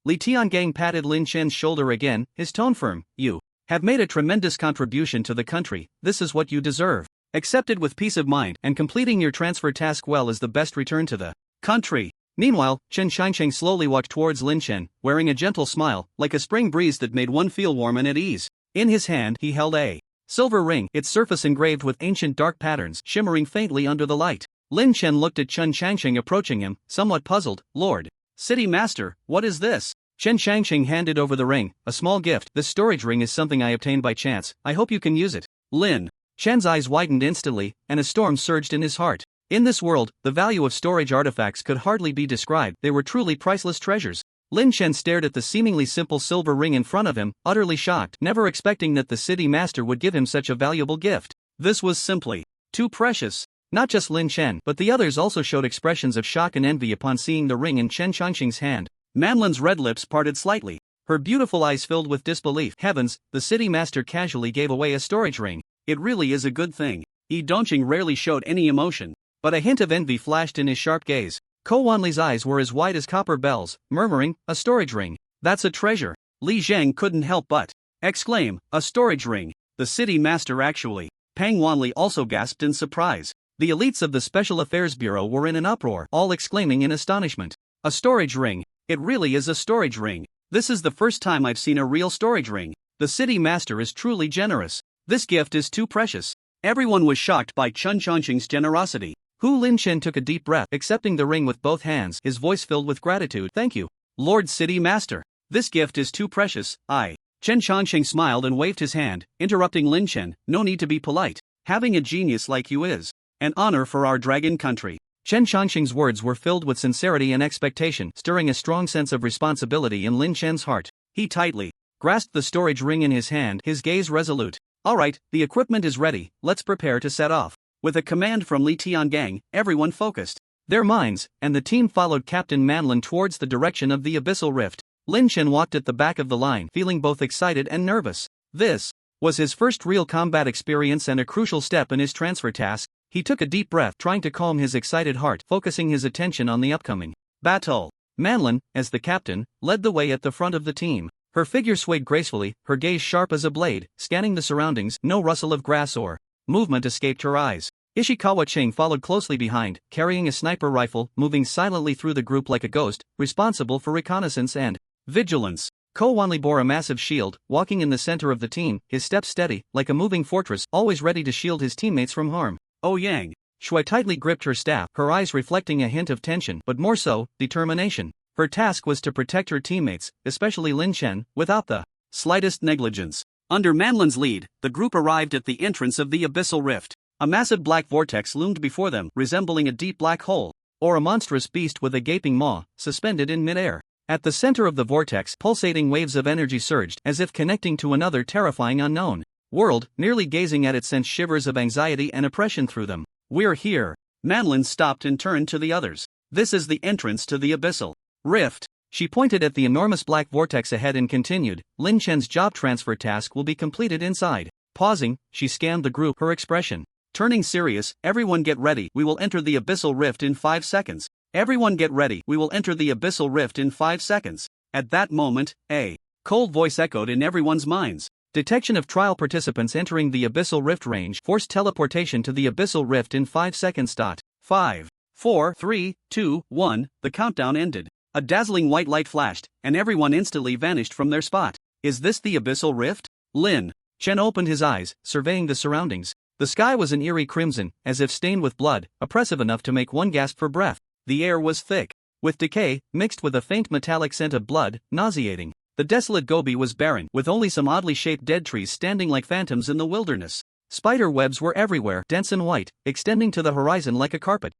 Li Tiangang patted Lin Chen's shoulder again, his tone firm. You have made a tremendous contribution to the country. This is what you deserve. Accepted with peace of mind, and completing your transfer task well is the best return to the country. Meanwhile, Chen Xiancheng slowly walked towards Lin Chen, wearing a gentle smile, like a spring breeze that made one feel warm and at ease. In his hand, he held a silver ring, its surface engraved with ancient dark patterns, shimmering faintly under the light. Lin Chen looked at Chen Xiancheng approaching him, somewhat puzzled. Lord City Master, what is this? Chen Shangxing handed over the ring, a small gift. This storage ring is something I obtained by chance. I hope you can use it. Lin. Chen's eyes widened instantly, and a storm surged in his heart. In this world, the value of storage artifacts could hardly be described. They were truly priceless treasures. Lin Chen stared at the seemingly simple silver ring in front of him, utterly shocked, never expecting that the city master would give him such a valuable gift. This was simply too precious. Not just Lin Chen, but the others also showed expressions of shock and envy upon seeing the ring in Chen Shangxing's hand. Manlin's red lips parted slightly. Her beautiful eyes filled with disbelief. Heavens, the city master casually gave away a storage ring. It really is a good thing. Yi Dongqing rarely showed any emotion, but a hint of envy flashed in his sharp gaze. Ko Wanli's eyes were as wide as copper bells, murmuring, a storage ring. That's a treasure. Li Zhang couldn't help but exclaim, a storage ring. The city master actually. Pang Wanli also gasped in surprise. The elites of the Special Affairs Bureau were in an uproar, all exclaiming in astonishment. A storage ring. It really is a storage ring. This is the first time I've seen a real storage ring. The city master is truly generous. This gift is too precious. Everyone was shocked by Chen Shangxing's generosity. Hu Linchen took a deep breath, accepting the ring with both hands, his voice filled with gratitude. Thank you, Lord City Master. This gift is too precious. Chen Shangxing smiled and waved his hand, interrupting Lin Chen. No need to be polite. Having a genius like you is an honor for our dragon country. Chen Shangxing's words were filled with sincerity and expectation, stirring a strong sense of responsibility in Lin Chen's heart. He tightly grasped the storage ring in his hand, his gaze resolute. All right, the equipment is ready, let's prepare to set off. With a command from Li Tiangang, everyone focused their minds, and the team followed Captain Manlin towards the direction of the abyssal rift. Lin Chen walked at the back of the line, feeling both excited and nervous. This was his first real combat experience and a crucial step in his transfer task. He took a deep breath, trying to calm his excited heart, focusing his attention on the upcoming battle. Manlin, as the captain, led the way at the front of the team. Her figure swayed gracefully, her gaze sharp as a blade, scanning the surroundings. No rustle of grass or movement escaped her eyes. Ishikawa Ching followed closely behind, carrying a sniper rifle, moving silently through the group like a ghost, responsible for reconnaissance and vigilance. Ko Wanli bore a massive shield, walking in the center of the team, his steps steady, like a moving fortress, always ready to shield his teammates from harm. Yang Shui tightly gripped her staff, her eyes reflecting a hint of tension, but more so, determination. Her task was to protect her teammates, especially Lin Chen, without the slightest negligence. Under Manlin's lead, the group arrived at the entrance of the abyssal rift. A massive black vortex loomed before them, resembling a deep black hole, or a monstrous beast with a gaping maw, suspended in midair. At the center of the vortex, pulsating waves of energy surged, as if connecting to another terrifying unknown world. Nearly gazing at it sent shivers of anxiety and oppression through them. We're here. Manlin stopped and turned to the others. This is the entrance to the abyssal rift. She pointed at the enormous black vortex ahead and continued, Lin Chen's job transfer task will be completed inside. Pausing, she scanned the group, her expression turning serious. Everyone get ready, we will enter the abyssal rift in 5 seconds. Everyone get ready, we will enter the abyssal rift in 5 seconds. At that moment, a cold voice echoed in everyone's minds. Detection of trial participants entering the abyssal rift range. Forced teleportation to the abyssal rift in 5 seconds. 5, 4, 3, 2, 1, the countdown ended. A dazzling white light flashed, and everyone instantly vanished from their spot. Is this the abyssal rift? Lin Chen opened his eyes, surveying the surroundings. The sky was an eerie crimson, as if stained with blood, oppressive enough to make one gasp for breath. The air was thick with decay, mixed with a faint metallic scent of blood, nauseating. The desolate Gobi was barren, with only some oddly shaped dead trees standing like phantoms in the wilderness. Spider webs were everywhere, dense and white, extending to the horizon like a carpet.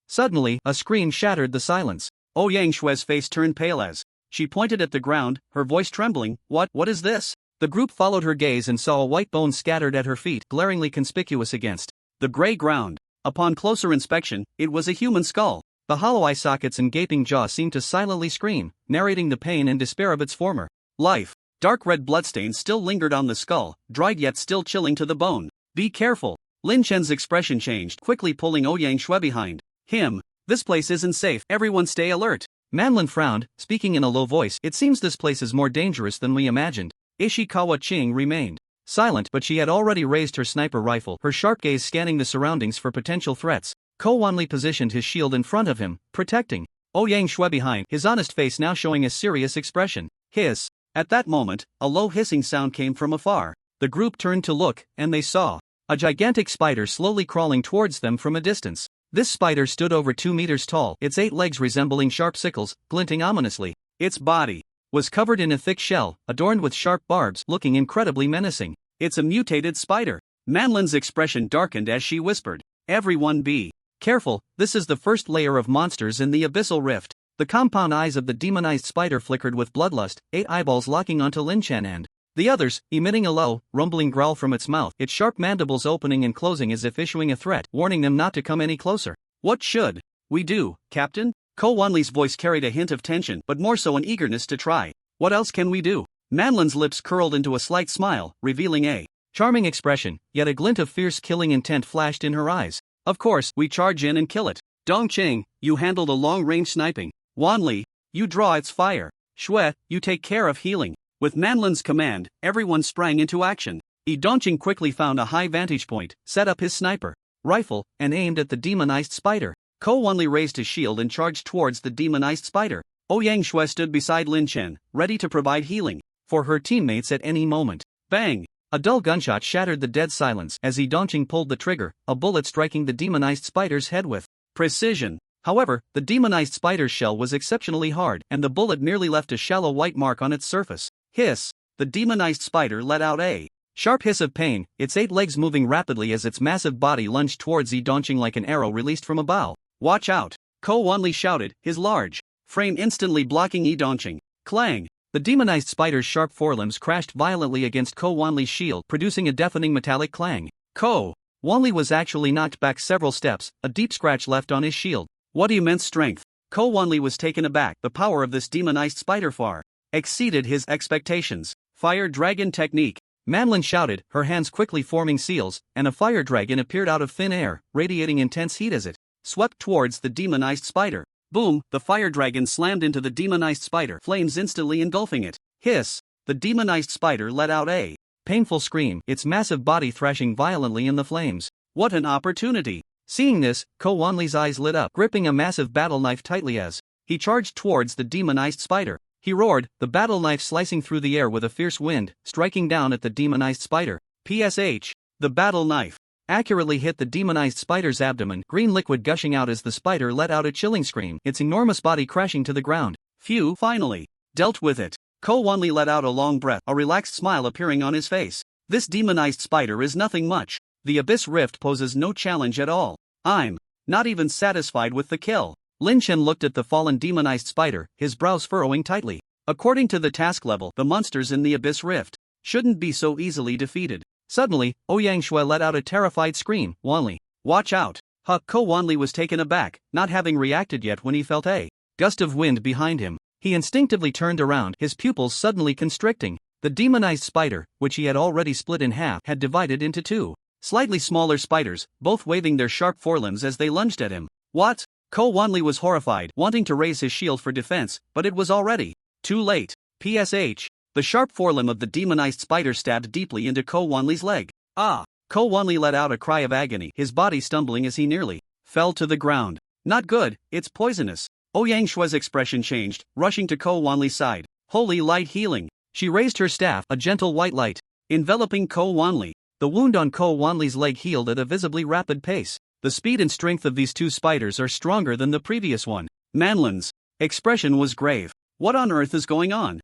Suddenly, a scream shattered the silence. Yang Shue's face turned pale as she pointed at the ground, her voice trembling. What is this? The group followed her gaze and saw a white bone scattered at her feet, glaringly conspicuous against the gray ground. Upon closer inspection, it was a human skull. The hollow eye sockets and gaping jaw seemed to silently scream, narrating the pain and despair of its former life. Dark red bloodstains still lingered on the skull, dried yet still chilling to the bone. Be careful. Lin Chen's expression changed, quickly pulling Yang Shui behind him. This place isn't safe, everyone stay alert. Manlin frowned, speaking in a low voice. It seems this place is more dangerous than we imagined. Ishikawa Ching remained silent, but she had already raised her sniper rifle, her sharp gaze scanning the surroundings for potential threats. Ko Wanli positioned his shield in front of him, protecting Yang Shui behind, his honest face now showing a serious expression. Hiss. At that moment, a low hissing sound came from afar. The group turned to look, and they saw a gigantic spider slowly crawling towards them from a distance. This spider stood over 2 meters tall, its 8 legs resembling sharp sickles, glinting ominously. Its body was covered in a thick shell, adorned with sharp barbs, looking incredibly menacing. It's a mutated spider. Manlin's expression darkened as she whispered, "Everyone be careful, this is the first layer of monsters in the abyssal rift." The compound eyes of the demonized spider flickered with bloodlust, 8 eyeballs locking onto Lin Chen and the others, emitting a low, rumbling growl from its mouth, its sharp mandibles opening and closing as if issuing a threat, warning them not to come any closer. "What should we do, Captain?" Ko Wanli's voice carried a hint of tension, but more so an eagerness to try. "What else can we do?" Manlin's lips curled into a slight smile, revealing a charming expression, yet a glint of fierce killing intent flashed in her eyes. "Of course, we charge in and kill it. Dongqing, you handle the long-range sniping. Wanli, you draw its fire. Shui, you take care of healing." With Manlin's command, everyone sprang into action. Dongqing quickly found a high vantage point, set up his sniper rifle, and aimed at the demonized spider. Ko Wanli raised his shield and charged towards the demonized spider. Ouyang Shui stood beside Lin Chen, ready to provide healing for her teammates at any moment. Bang! A dull gunshot shattered the dead silence as Dongqing pulled the trigger, a bullet striking the demonized spider's head with precision. However, the demonized spider's shell was exceptionally hard, and the bullet merely left a shallow white mark on its surface. Hiss! The demonized spider let out a sharp hiss of pain, its 8 legs moving rapidly as its massive body lunged towards Dongqing like an arrow released from a bow. "Watch out!" Ko Wanli shouted, his large frame instantly blocking Dongqing. Clang! The demonized spider's sharp forelimbs crashed violently against Ko Wanli's shield, producing a deafening metallic clang. Ko Wanli was actually knocked back several steps, a deep scratch left on his shield. What immense strength! Ko Wanli was taken aback. The power of this demonized spider far exceeded his expectations. "Fire dragon technique!" Manlin shouted, her hands quickly forming seals, and a fire dragon appeared out of thin air, radiating intense heat as it swept towards the demonized spider. Boom! The fire dragon slammed into the demonized spider, flames instantly engulfing it. Hiss! The demonized spider let out a painful scream, its massive body thrashing violently in the flames. What an opportunity! Seeing this, Ko Wanli's eyes lit up, gripping a massive battle knife tightly as he charged towards the demonized spider. He roared, the battle knife slicing through the air with a fierce wind, striking down at the demonized spider. PSH! The battle knife accurately hit the demonized spider's abdomen, green liquid gushing out as the spider let out a chilling scream, its enormous body crashing to the ground. Phew, finally! Dealt with it. Ko Wanli let out a long breath, a relaxed smile appearing on his face. This demonized spider is nothing much. The Abyss Rift poses no challenge at all. I'm not even satisfied with the kill. Lin Chen looked at the fallen demonized spider, his brows furrowing tightly. According to the task level, the monsters in the Abyss Rift shouldn't be so easily defeated. Suddenly, Ouyang Shui let out a terrified scream. "Wanli, watch out!" Ko Wanli was taken aback, not having reacted yet when he felt a gust of wind behind him. He instinctively turned around, his pupils suddenly constricting. The demonized spider, which he had already split in half, had divided into 2 slightly smaller spiders, both waving their sharp forelimbs as they lunged at him. What? Ko Wanli was horrified, wanting to raise his shield for defense, but it was already too late. PSH! The sharp forelimb of the demonized spider stabbed deeply into Ko Wanli's leg. Ah! Ko Wanli let out a cry of agony, his body stumbling as he nearly fell to the ground. Not good, it's poisonous. Ouyang Shui's expression changed, rushing to Ko Wanli's side. Holy light healing! She raised her staff, a gentle white light enveloping Ko Wanli. The wound on Ko Wanli's leg healed at a visibly rapid pace. The speed and strength of these 2 spiders are stronger than the previous one. Manlin's expression was grave. What on earth is going on?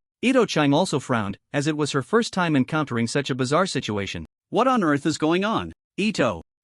Chang also frowned, as it was her first time encountering such a bizarre situation. What on earth is going on?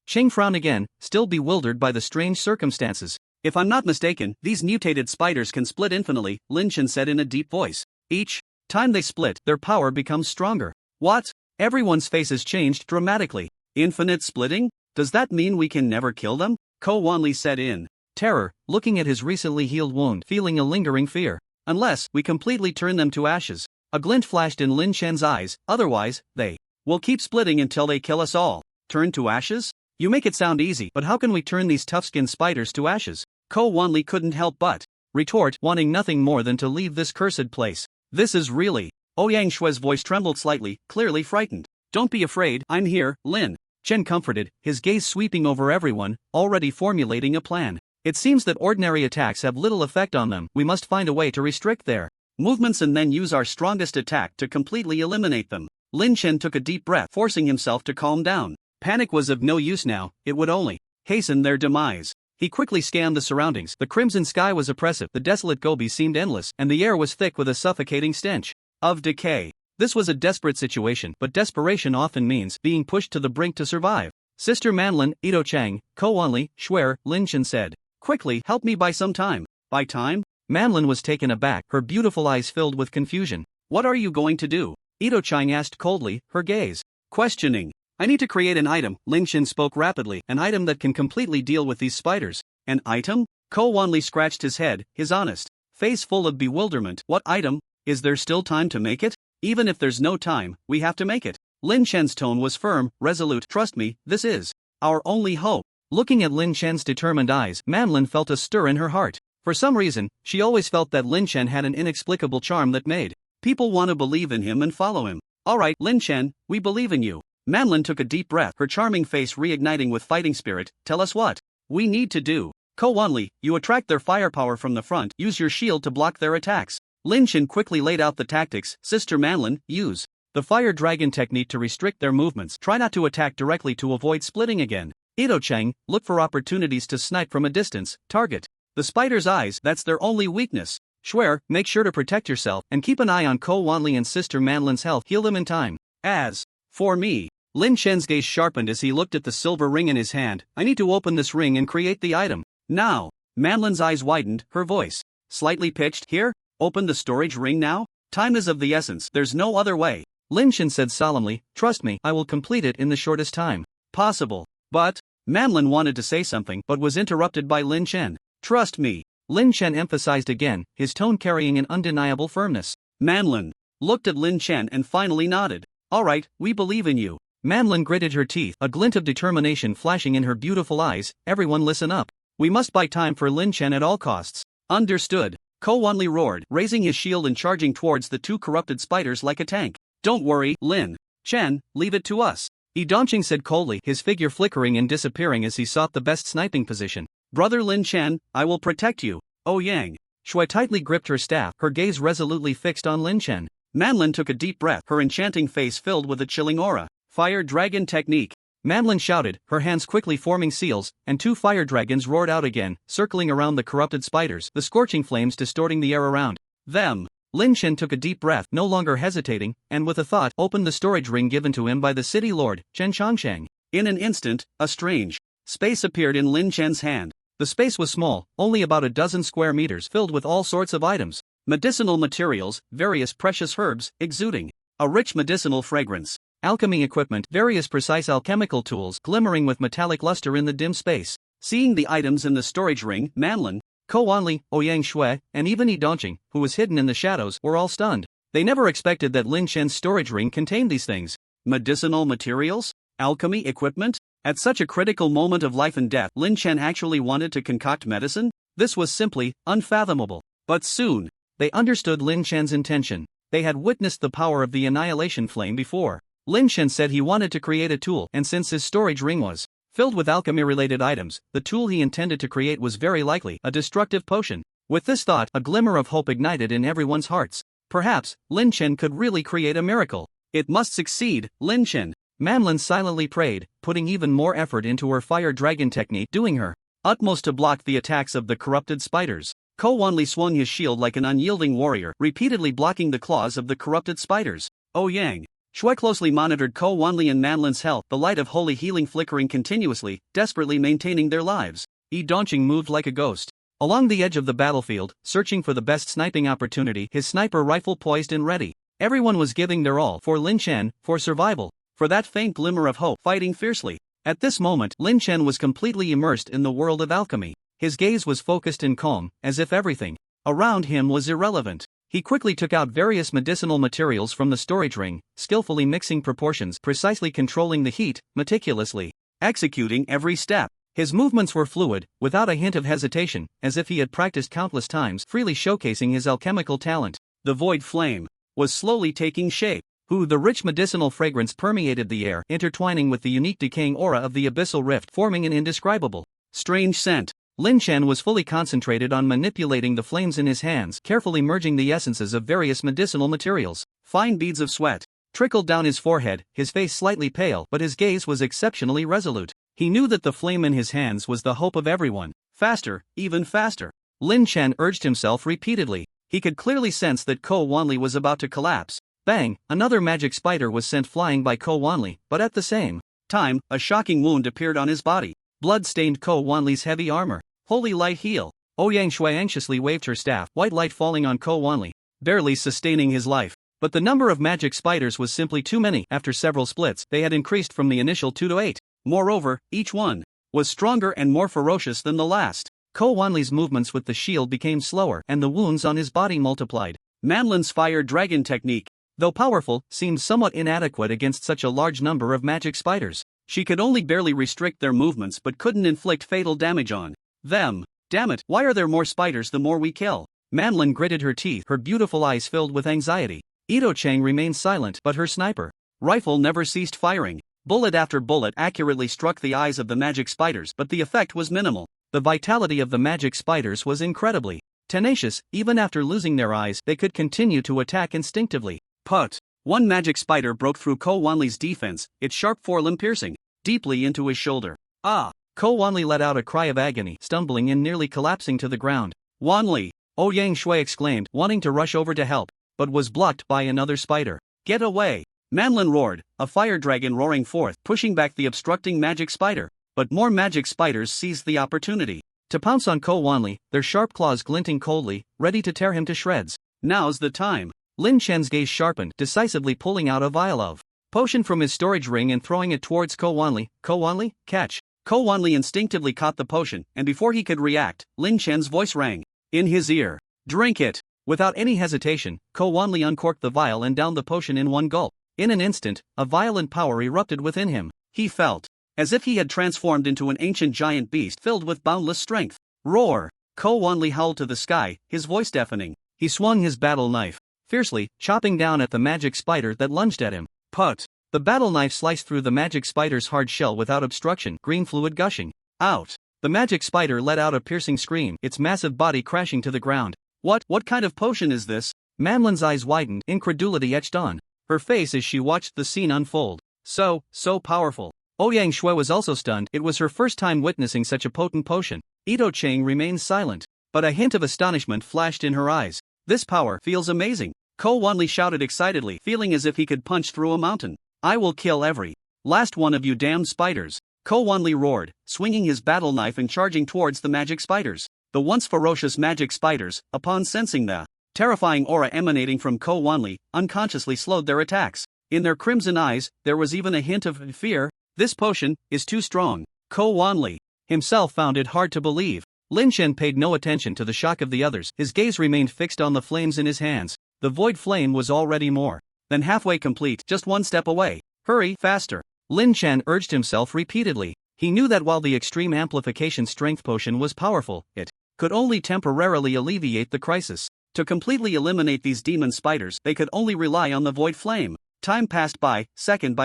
Chang frowned again, still bewildered by the strange circumstances. If I'm not mistaken, these mutated spiders can split infinitely, Lin Chen said in a deep voice. Each time they split, their power becomes stronger. What? Everyone's faces changed dramatically. Infinite splitting? Does that mean we can never kill them? Ko Wanli said in terror, looking at his recently healed wound, feeling a lingering fear. Unless we completely turn them to ashes. A glint flashed in Lin Chen's eyes, otherwise, they will keep splitting until they kill us all. Turn to ashes? You make it sound easy, but how can we turn these tough-skinned spiders to ashes? Ko Wanli couldn't help but retort, wanting nothing more than to leave this cursed place. This is really... Ouyang Shui's voice trembled slightly, clearly frightened. Don't be afraid, I'm here, Lin Chen comforted, his gaze sweeping over everyone, already formulating a plan. It seems that ordinary attacks have little effect on them. We must find a way to restrict their movements and then use our strongest attack to completely eliminate them. Lin Chen took a deep breath, forcing himself to calm down. Panic was of no use now, it would only hasten their demise. He quickly scanned the surroundings. The crimson sky was oppressive, the desolate Gobi seemed endless, and the air was thick with a suffocating stench of decay. This was a desperate situation, but desperation often means being pushed to the brink to survive. Sister Manlin, Ito Chang, Ko Wanli, Shwer, Lin Chen said. Quickly, help me buy some time. Buy time? Manlin was taken aback, her beautiful eyes filled with confusion. What are you going to do? Ito Chang asked coldly, her gaze questioning. I need to create an item, Lin Chen spoke rapidly, an item that can completely deal with these spiders. An item? Ko Wanli scratched his head, his honest face full of bewilderment. What item? Is there still time to make it? Even if there's no time, we have to make it. Lin Chen's tone was firm, resolute. Trust me, this is our only hope. Looking at Lin Chen's determined eyes, Manlin felt a stir in her heart. For some reason, she always felt that Lin Chen had an inexplicable charm that made people want to believe in him and follow him. Alright, Lin Chen, we believe in you. Manlin took a deep breath, her charming face reigniting with fighting spirit. Tell us what we need to do. Ko Wanli, you attract their firepower from the front, use your shield to block their attacks. Lin Chen quickly laid out the tactics. Sister Manlin, use the fire dragon technique to restrict their movements. Try not to attack directly to avoid splitting again. Ito Chang, look for opportunities to snipe from a distance. Target the spider's eyes, that's their only weakness. Shwer, make sure to protect yourself and keep an eye on Ko Wanli and Sister Manlin's health. Heal them in time. As for me, Lin Chen's gaze sharpened as he looked at the silver ring in his hand. I need to open this ring and create the item. Now. Manlin's eyes widened, her voice slightly pitched. Here? Open the storage ring now? Time is of the essence, there's no other way. Lin Chen said solemnly, trust me, I will complete it in the shortest time possible. But, Manlin wanted to say something but was interrupted by Lin Chen. Trust me. Lin Chen emphasized again, his tone carrying an undeniable firmness. Manlin looked at Lin Chen and finally nodded. Alright, we believe in you. Manlin gritted her teeth, a glint of determination flashing in her beautiful eyes. Everyone listen up. We must buy time for Lin Chen at all costs. Understood. Ko Wanli roared, raising his shield and charging towards the two corrupted spiders like a tank. Don't worry, Lin Chen, leave it to us. Yi Dongqing said coldly, his figure flickering and disappearing as he sought the best sniping position. Brother Lin Chen, I will protect you. Oh Yang. Shui tightly gripped her staff, her gaze resolutely fixed on Lin Chen. Manlin took a deep breath, her enchanting face filled with a chilling aura. Fire dragon technique. Manlin shouted, her hands quickly forming seals, and two fire dragons roared out again, circling around the corrupted spiders, the scorching flames distorting the air around them. Lin Chen took a deep breath, no longer hesitating, and with a thought, opened the storage ring given to him by the city lord, Chen Changsheng. In an instant, a strange space appeared in Lin Chen's hand. The space was small, only about a dozen square meters, filled with all sorts of items. Medicinal materials, various precious herbs, exuding a rich medicinal fragrance. Alchemy equipment, various precise alchemical tools glimmering with metallic luster in the dim space. Seeing the items in the storage ring, Manlin, Ko Wanli, Ouyang Shui, and even Yi Dongqing, who was hidden in the shadows, were all stunned. They never expected that Lin Chen's storage ring contained these things. Medicinal materials? Alchemy equipment? At such a critical moment of life and death, Lin Chen actually wanted to concoct medicine? This was simply unfathomable. But soon, they understood Lin Chen's intention. They had witnessed the power of the annihilation flame before. Lin Chen said he wanted to create a tool, and since his storage ring was filled with alchemy-related items, the tool he intended to create was very likely a destructive potion. With this thought, a glimmer of hope ignited in everyone's hearts. Perhaps, Lin Chen could really create a miracle. It must succeed, Lin Chen. Manlin silently prayed, putting even more effort into her fire dragon technique, doing her utmost to block the attacks of the corrupted spiders. Ko Wanli swung his shield like an unyielding warrior, repeatedly blocking the claws of the corrupted spiders. Oh Yang. Shui closely monitored Ko Wanli and Manlin's health, the light of holy healing flickering continuously, desperately maintaining their lives. Yi Dongqing moved like a ghost along the edge of the battlefield, searching for the best sniping opportunity, his sniper rifle poised and ready. Everyone was giving their all for Lin Chen, for survival, for that faint glimmer of hope, fighting fiercely. At this moment, Lin Chen was completely immersed in the world of alchemy. His gaze was focused and calm, as if everything around him was irrelevant. He quickly took out various medicinal materials from the storage ring, skillfully mixing proportions, precisely controlling the heat, meticulously executing every step. His movements were fluid, without a hint of hesitation, as if he had practiced countless times, freely showcasing his alchemical talent. The void flame was slowly taking shape. The rich medicinal fragrance permeated the air, intertwining with the unique decaying aura of the abyssal rift, forming an indescribable, strange scent. Lin Chen was fully concentrated on manipulating the flames in his hands, carefully merging the essences of various medicinal materials. Fine beads of sweat trickled down his forehead, his face slightly pale, but his gaze was exceptionally resolute. He knew that the flame in his hands was the hope of everyone. Faster, even faster. Lin Chen urged himself repeatedly. He could clearly sense that Ko Wanli was about to collapse. Bang! Another magic spider was sent flying by Ko Wanli, but at the same time, a shocking wound appeared on his body. Blood stained Ko Wanli's heavy armor. Holy light heal. Ouyang Shui anxiously waved her staff, white light falling on Ko Wanli, barely sustaining his life. But the number of magic spiders was simply too many. After several splits, they had increased from the initial 2 to 8. Moreover, each one was stronger and more ferocious than the last. Ko Wanli's movements with the shield became slower, and the wounds on his body multiplied. Manlin's fire dragon technique, though powerful, seemed somewhat inadequate against such a large number of magic spiders. She could only barely restrict their movements but couldn't inflict fatal damage on them. Damn it, why are there more spiders the more we kill? Manlin gritted her teeth, her beautiful eyes filled with anxiety. Ito Chang remained silent, but her sniper rifle never ceased firing. Bullet after bullet accurately struck the eyes of the magic spiders, but the effect was minimal. The vitality of the magic spiders was incredibly tenacious. Even after losing their eyes, they could continue to attack instinctively. Put! One magic spider broke through Ko Wanli's defense, its sharp forelimb piercing deeply into his shoulder. Ah! Ko Wanli let out a cry of agony, stumbling and nearly collapsing to the ground. Wanli! Ouyang Shui exclaimed, wanting to rush over to help, but was blocked by another spider. Get away! Manlin roared, a fire dragon roaring forth, pushing back the obstructing magic spider. But more magic spiders seized the opportunity to pounce on Ko Wanli, their sharp claws glinting coldly, ready to tear him to shreds. Now's the time. Lin Chen's gaze sharpened, decisively pulling out a vial of potion from his storage ring and throwing it towards Ko Wanli. Ko Wanli, catch! Ko Wanli instinctively caught the potion, and before he could react, Lin Chen's voice rang in his ear. Drink it! Without any hesitation, Ko Wanli uncorked the vial and downed the potion in one gulp. In an instant, a violent power erupted within him. He felt as if he had transformed into an ancient giant beast filled with boundless strength. Roar! Ko Wanli howled to the sky, his voice deafening. He swung his battle knife fiercely, chopping down at the magic spider that lunged at him. Put! The battle knife sliced through the magic spider's hard shell without obstruction, green fluid gushing out. The magic spider let out a piercing scream, its massive body crashing to the ground. What kind of potion is this? Manlin's eyes widened, incredulity etched on her face as she watched the scene unfold. So powerful. Ouyang Shui was also stunned. It was her first time witnessing such a potent potion. Ito Chang remained silent, but a hint of astonishment flashed in her eyes. This power feels amazing. Ko Wanli shouted excitedly, feeling as if he could punch through a mountain. I will kill every last one of you damned spiders. Ko Wanli roared, swinging his battle knife and charging towards the magic spiders. The once ferocious magic spiders, upon sensing the terrifying aura emanating from Ko Wanli, unconsciously slowed their attacks. In their crimson eyes, there was even a hint of fear. This potion is too strong. Ko Wanli himself found it hard to believe. Lin Chen paid no attention to the shock of the others. His gaze remained fixed on the flames in his hands. The void flame was already more than halfway complete, just one step away. Hurry, faster! Lin Chen urged himself repeatedly. He knew that while the extreme amplification strength potion was powerful, it could only temporarily alleviate the crisis. To completely eliminate these demon spiders, they could only rely on the void flame. Time passed by second.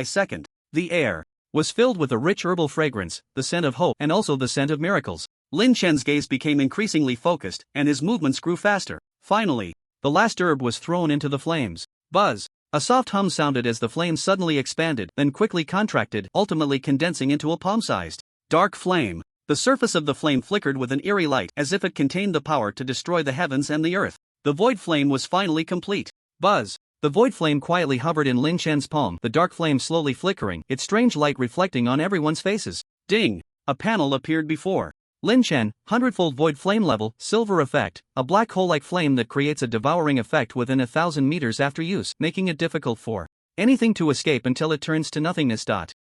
The air was filled with a rich herbal fragrance, the scent of hope and also the scent of miracles. Lin Chen's gaze became increasingly focused, and his movements grew faster. Finally, the last herb was thrown into the flames. Buzz! A soft hum sounded as the flame suddenly expanded, then quickly contracted, ultimately condensing into a palm-sized dark flame. The surface of the flame flickered with an eerie light, as if it contained the power to destroy the heavens and the earth. The void flame was finally complete. Buzz! The void flame quietly hovered in Lin Chen's palm, the dark flame slowly flickering, its strange light reflecting on everyone's faces. Ding! A panel appeared before Lin Chen, 100-fold void flame level, silver effect, a black hole-like flame that creates a devouring effect within 1,000 meters after use, making it difficult for anything to escape until it turns to nothingness.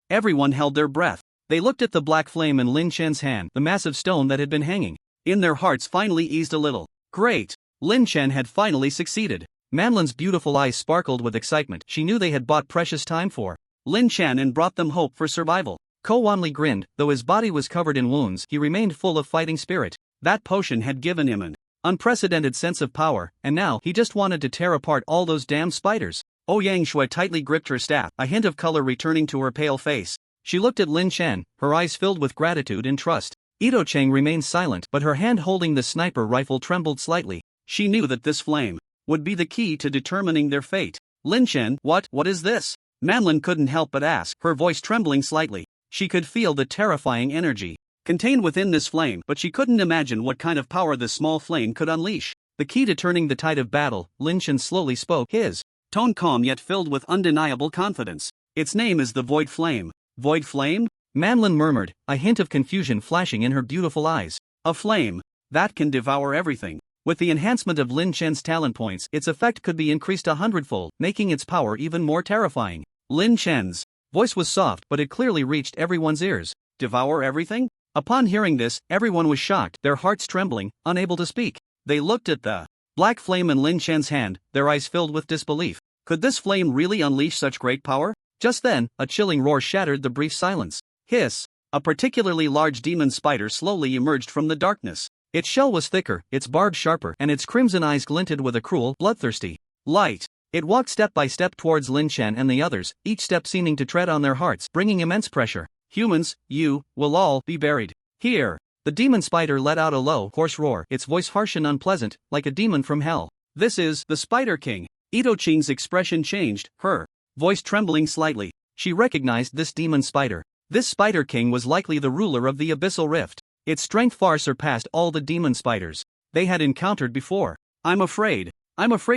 Everyone held their breath. They looked at the black flame in Lin Chen's hand, the massive stone that had been hanging in their hearts finally eased a little. Great! Lin Chen had finally succeeded. Manlin's beautiful eyes sparkled with excitement. She knew they had bought precious time for Lin Chen and brought them hope for survival. Ko Wanli grinned. Though his body was covered in wounds, he remained full of fighting spirit. That potion had given him an unprecedented sense of power, and now he just wanted to tear apart all those damn spiders. Ouyang Shui tightly gripped her staff, a hint of color returning to her pale face. She looked at Lin Chen, her eyes filled with gratitude and trust. Ito Chang remained silent, but her hand holding the sniper rifle trembled slightly. She knew that this flame would be the key to determining their fate. Lin Chen, what is this? Manlin couldn't help but ask, her voice trembling slightly. She could feel the terrifying energy contained within this flame, but she couldn't imagine what kind of power this small flame could unleash. The key to turning the tide of battle, Lin Chen slowly spoke, his tone calm yet filled with undeniable confidence. Its name is the Void Flame. Void Flame? Manlin murmured, a hint of confusion flashing in her beautiful eyes. A flame that can devour everything. With the enhancement of Lin Chen's talent points, its effect could be increased 100-fold, making its power even more terrifying. Lin Chen's voice was soft, but it clearly reached everyone's ears. Devour everything? Upon hearing this, everyone was shocked, their hearts trembling, unable to speak. They looked at the black flame in Lin Chen's hand, their eyes filled with disbelief. Could this flame really unleash such great power? Just then, a chilling roar shattered the brief silence. Hiss! A particularly large demon spider slowly emerged from the darkness. Its shell was thicker, its barbs sharper, and its crimson eyes glinted with a cruel, bloodthirsty light. It walked step by step towards Lin Chen and the others, each step seeming to tread on their hearts, bringing immense pressure. Humans, you will all be buried here. The demon spider let out a low, hoarse roar, its voice harsh and unpleasant, like a demon from hell. This is the Spider King. Ito Ching's expression changed, her voice trembling slightly. She recognized this demon spider. This Spider King was likely the ruler of the Abyssal Rift. Its strength far surpassed all the demon spiders they had encountered before. I'm afraid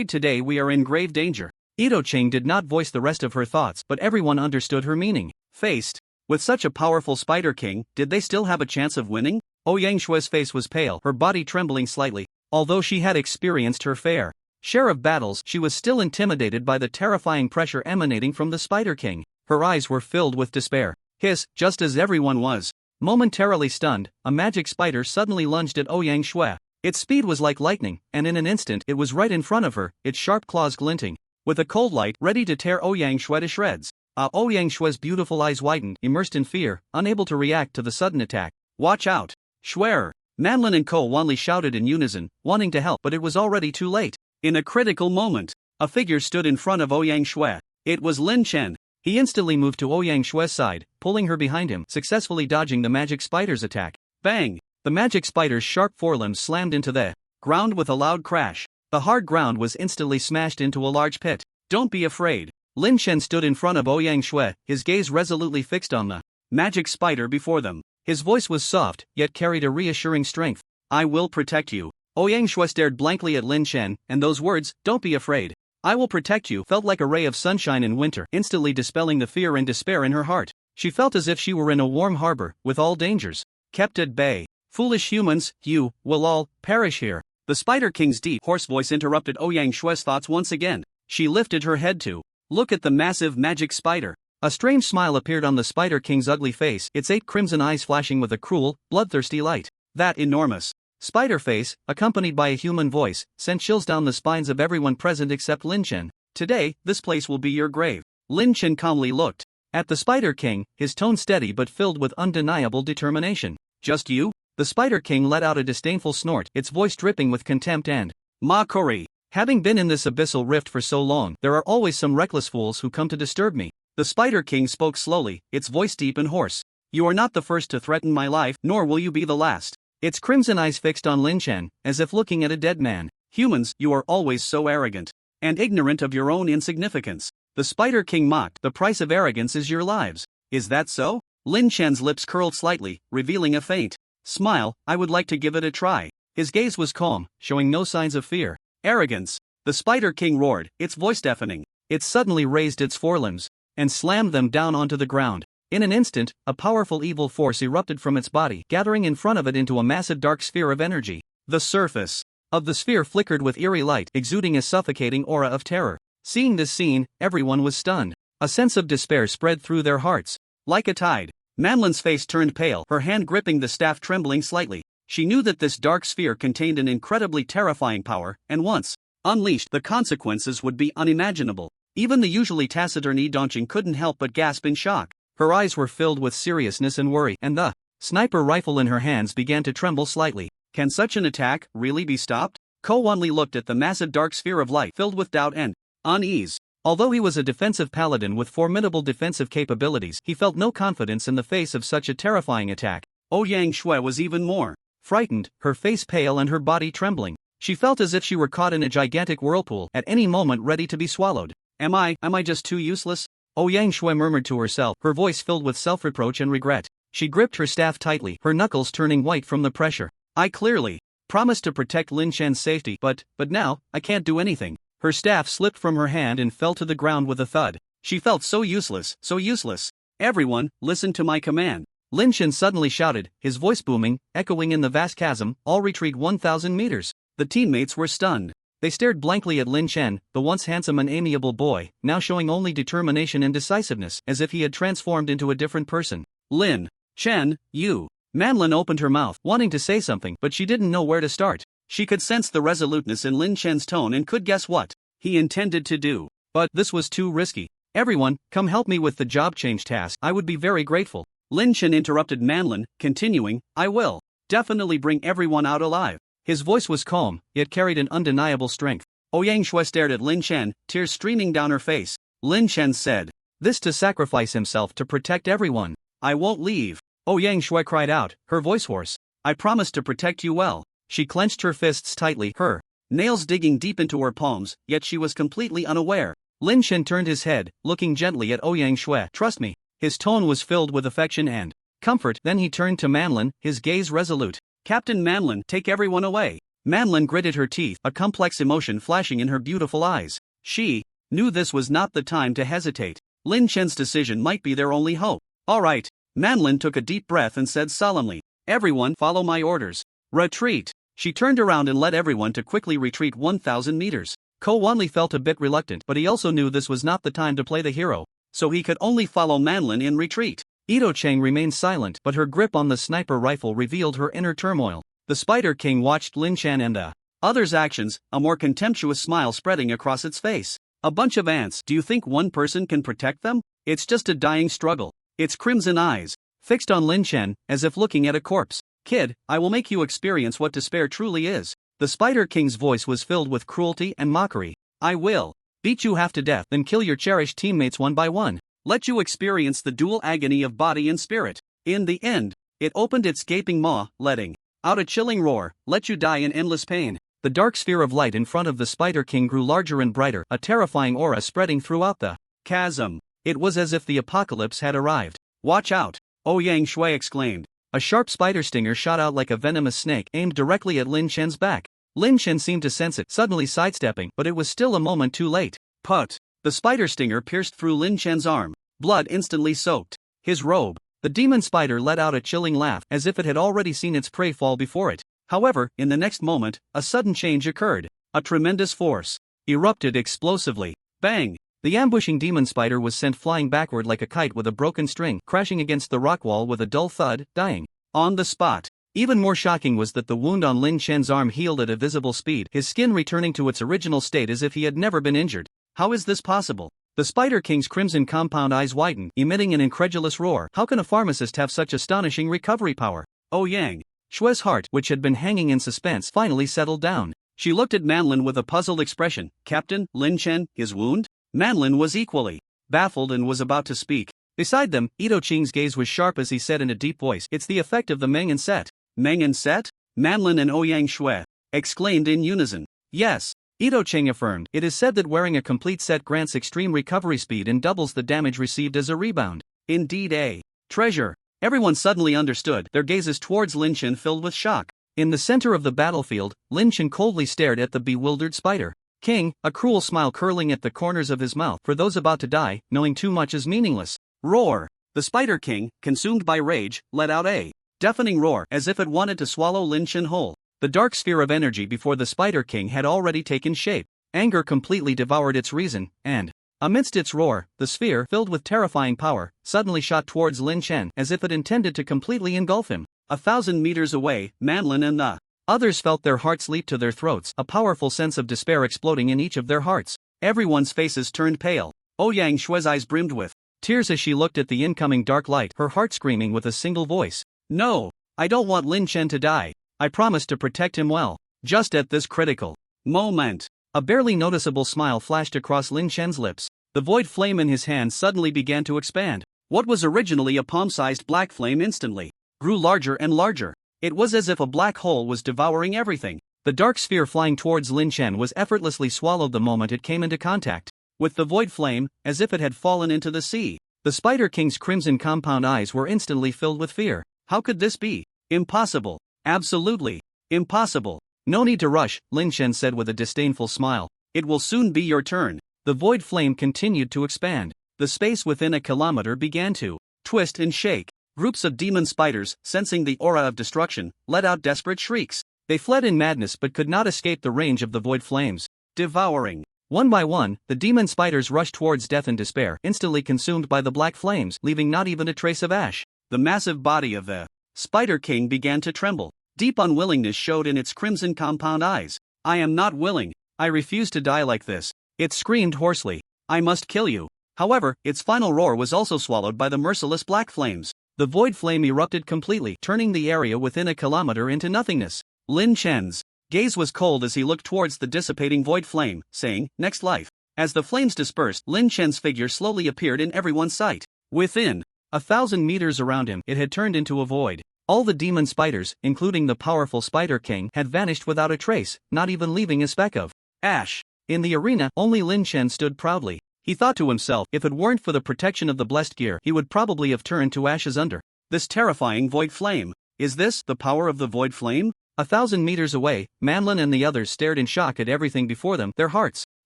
today we are in grave danger. Ito Ching did not voice the rest of her thoughts, but everyone understood her meaning. Faced with such a powerful Spider King, did they still have a chance of winning? Ouyang Shue's face was pale, her body trembling slightly. Although she had experienced her fair share of battles, she was still intimidated by the terrifying pressure emanating from the Spider King. Her eyes were filled with despair. Hiss, just as everyone was momentarily stunned, a magic spider suddenly lunged at Ouyang Shue. Its speed was like lightning, and in an instant it was right in front of her, its sharp claws glinting with a cold light, ready to tear Ouyang Shue to shreds. Ouyang Shue's beautiful eyes widened, immersed in fear, unable to react to the sudden attack. Watch out! Shuer! Manlin and Ko Wanli shouted in unison, wanting to help, but it was already too late. In a critical moment, a figure stood in front of Ouyang Shue. It was Lin Chen. He instantly moved to Ouyang Shue's side, pulling her behind him, successfully dodging the magic spider's attack. Bang! The magic spider's sharp forelimbs slammed into the ground with a loud crash. The hard ground was instantly smashed into a large pit. Don't be afraid. Lin Chen stood in front of Ouyang Shue, his gaze resolutely fixed on the magic spider before them. His voice was soft, yet carried a reassuring strength. I will protect you. Ouyang Shue stared blankly at Lin Chen, and those words, don't be afraid, I will protect you, felt like a ray of sunshine in winter, instantly dispelling the fear and despair in her heart. She felt as if she were in a warm harbor, with all dangers kept at bay. Foolish humans, you will all perish here. The Spider King's deep, hoarse voice interrupted Ouyang Shue's thoughts once again. She lifted her head to look at the massive magic spider. A strange smile appeared on the Spider King's ugly face, its 8 crimson eyes flashing with a cruel, bloodthirsty light. That enormous spider face, accompanied by a human voice, sent chills down the spines of everyone present except Lin Chen. Today, this place will be your grave. Lin Chen calmly looked at the Spider King, his tone steady but filled with undeniable determination. Just you? The Spider King let out a disdainful snort, its voice dripping with contempt and mockery. Having been in this abyssal rift for so long, there are always some reckless fools who come to disturb me. The Spider King spoke slowly, its voice deep and hoarse. You are not the first to threaten my life, nor will you be the last. Its crimson eyes fixed on Lin Chen, as if looking at a dead man. Humans, you are always so arrogant and ignorant of your own insignificance. The Spider King mocked, the price of arrogance is your lives. Is that so? Lin Chen's lips curled slightly, revealing a faint smile. I would like to give it a try. His gaze was calm, showing no signs of fear. Arrogance! The Spider King roared, its voice deafening. It suddenly raised its forelimbs and slammed them down onto the ground. In an instant, a powerful evil force erupted from its body, gathering in front of it into a massive dark sphere of energy. The surface of the sphere flickered with eerie light, exuding a suffocating aura of terror. Seeing this scene, everyone was stunned. A sense of despair spread through their hearts. Like a tide, Manlin's face turned pale, her hand gripping the staff trembling slightly. She knew that this dark sphere contained an incredibly terrifying power, and once unleashed, the consequences would be unimaginable. Even the usually taciturn Yi Dongqing couldn't help but gasp in shock. Her eyes were filled with seriousness and worry, and the sniper rifle in her hands began to tremble slightly. Can such an attack really be stopped? Ko Wanli looked at the massive dark sphere of light, filled with doubt and unease. Although he was a defensive paladin with formidable defensive capabilities, he felt no confidence in the face of such a terrifying attack. Ouyang Shue was even more frightened, her face pale and her body trembling. She felt as if she were caught in a gigantic whirlpool, at any moment ready to be swallowed. Am I just too useless? Ouyang Shue murmured to herself, her voice filled with self-reproach and regret. She gripped her staff tightly, her knuckles turning white from the pressure. I clearly promised to protect Lin Chen's safety, but now, I can't do anything. Her staff slipped from her hand and fell to the ground with a thud. She felt so useless, so useless. Everyone, listen to my command. Lin Chen suddenly shouted, his voice booming, echoing in the vast chasm, all retreat 1,000 meters. The teammates were stunned. They stared blankly at Lin Chen, the once handsome and amiable boy, now showing only determination and decisiveness, as if he had transformed into a different person. Lin Chen, you. Manlin opened her mouth, wanting to say something, but she didn't know where to start. She could sense the resoluteness in Lin Chen's tone and could guess what he intended to do. But this was too risky. Everyone, come help me with the job change task. I would be very grateful. Lin Chen interrupted Manlin, continuing, I will definitely bring everyone out alive. His voice was calm, yet carried an undeniable strength. Ouyang Shui stared at Lin Chen, tears streaming down her face. Lin Chen said, this to sacrifice himself to protect everyone. I won't leave. Ouyang Shui cried out, her voice hoarse. I promise to protect you well. She clenched her fists tightly, her nails digging deep into her palms, yet she was completely unaware. Lin Chen turned his head, looking gently at Ouyang Shui. Trust me. His tone was filled with affection and comfort. Then he turned to Manlin, his gaze resolute. Captain Manlin, take everyone away. Manlin gritted her teeth, a complex emotion flashing in her beautiful eyes. She knew this was not the time to hesitate. Lin Chen's decision might be their only hope. All right. Manlin took a deep breath and said solemnly, everyone follow my orders. Retreat. She turned around and led everyone to quickly retreat 1,000 meters. Ko Wanli felt a bit reluctant, but he also knew this was not the time to play the hero, so he could only follow Manlin in retreat. Ito Chang remained silent, but her grip on the sniper rifle revealed her inner turmoil. The Spider King watched Lin Chen and the other's actions, a more contemptuous smile spreading across its face. A bunch of ants. Do you think one person can protect them? It's just a dying struggle. Its crimson eyes fixed on Lin Chen, as if looking at a corpse. Kid, I will make you experience what despair truly is. The Spider King's voice was filled with cruelty and mockery. I will beat you half to death, then kill your cherished teammates one by one. Let you experience the dual agony of body and spirit. In the end, it opened its gaping maw, letting out a chilling roar, let you die in endless pain. The dark sphere of light in front of the Spider King grew larger and brighter, a terrifying aura spreading throughout the chasm. It was as if the apocalypse had arrived. Watch out! Ouyang Shui exclaimed. A sharp spider stinger shot out like a venomous snake, aimed directly at Lin Chen's back. Lin Chen seemed to sense it, suddenly sidestepping, but it was still a moment too late. Put! The spider stinger pierced through Lin Chen's arm. Blood instantly soaked his robe. The demon spider let out a chilling laugh, as if it had already seen its prey fall before it. However, in the next moment, a sudden change occurred. A tremendous force erupted explosively. Bang! The ambushing demon spider was sent flying backward like a kite with a broken string, crashing against the rock wall with a dull thud, dying on the spot. Even more shocking was that the wound on Lin Chen's arm healed at a visible speed, his skin returning to its original state as if he had never been injured. How is this possible? The Spider King's crimson compound eyes widened, emitting an incredulous roar. How can a pharmacist have such astonishing recovery power? Ouyang Shui's heart, which had been hanging in suspense, finally settled down. She looked at Manlin with a puzzled expression. Captain, Lin Chen, his wound? Manlin was equally baffled and was about to speak. Beside them, Ito Ching's gaze was sharp as he said in a deep voice, it's the effect of the Mengan set. Mengan set? Manlin and Ouyang Shui exclaimed in unison. Yes, Ito Ching affirmed. It is said that wearing a complete set grants extreme recovery speed and doubles the damage received as a rebound. Indeed a treasure. Everyone suddenly understood, their gazes towards Lin Chen filled with shock. In the center of the battlefield, Lin Chen coldly stared at the bewildered Spider King, a cruel smile curling at the corners of his mouth. For those about to die, knowing too much is meaningless. Roar! The Spider King, consumed by rage, let out a deafening roar, as if it wanted to swallow Lin Chen whole. The dark sphere of energy before the Spider King had already taken shape. Anger completely devoured its reason, and amidst its roar, the sphere, filled with terrifying power, suddenly shot towards Lin Chen, as if it intended to completely engulf him. 1,000 meters away, Manlin and the others felt their hearts leap to their throats, a powerful sense of despair exploding in each of their hearts. Everyone's faces turned pale. Ouyang Shui's eyes brimmed with tears as she looked at the incoming dark light, her heart screaming with a single voice. No! I don't want Lin Chen to die. I promise to protect him well. Just at this critical moment, a barely noticeable smile flashed across Lin Chen's lips. The void flame in his hand suddenly began to expand. What was originally a palm-sized black flame instantly grew larger and larger. It was as if a black hole was devouring everything. The dark sphere flying towards Lin Chen was effortlessly swallowed the moment it came into contact with the void flame, as if it had fallen into the sea. The Spider King's crimson compound eyes were instantly filled with fear. How could this be? Impossible. Absolutely. Impossible. No need to rush, Lin Shen said with a disdainful smile. It will soon be your turn. The void flame continued to expand. The space within a kilometer began to twist and shake. Groups of demon spiders, sensing the aura of destruction, let out desperate shrieks. They fled in madness but could not escape the range of the void flames. Devouring. One by one, the demon spiders rushed towards death and despair, instantly consumed by the black flames, leaving not even a trace of ash. The massive body of the Spider King began to tremble. Deep unwillingness showed in its crimson compound eyes. I am not willing. I refuse to die like this. It screamed hoarsely. I must kill you. However, its final roar was also swallowed by the merciless black flames. The void flame erupted completely, turning the area within a kilometer into nothingness. Lin Chen's gaze was cold as he looked towards the dissipating void flame, saying, "Next life." As the flames dispersed, Lin Chen's figure slowly appeared in everyone's sight. Within 1,000 meters around him, it had turned into a void. All the demon spiders, including the powerful Spider King, had vanished without a trace, not even leaving a speck of ash. In the arena, only Lin Chen stood proudly. He thought to himself, if it weren't for the protection of the blessed gear, he would probably have turned to ashes under this terrifying void flame. Is this the power of the void flame? 1,000 meters away, Manlin and the others stared in shock at everything before them, their hearts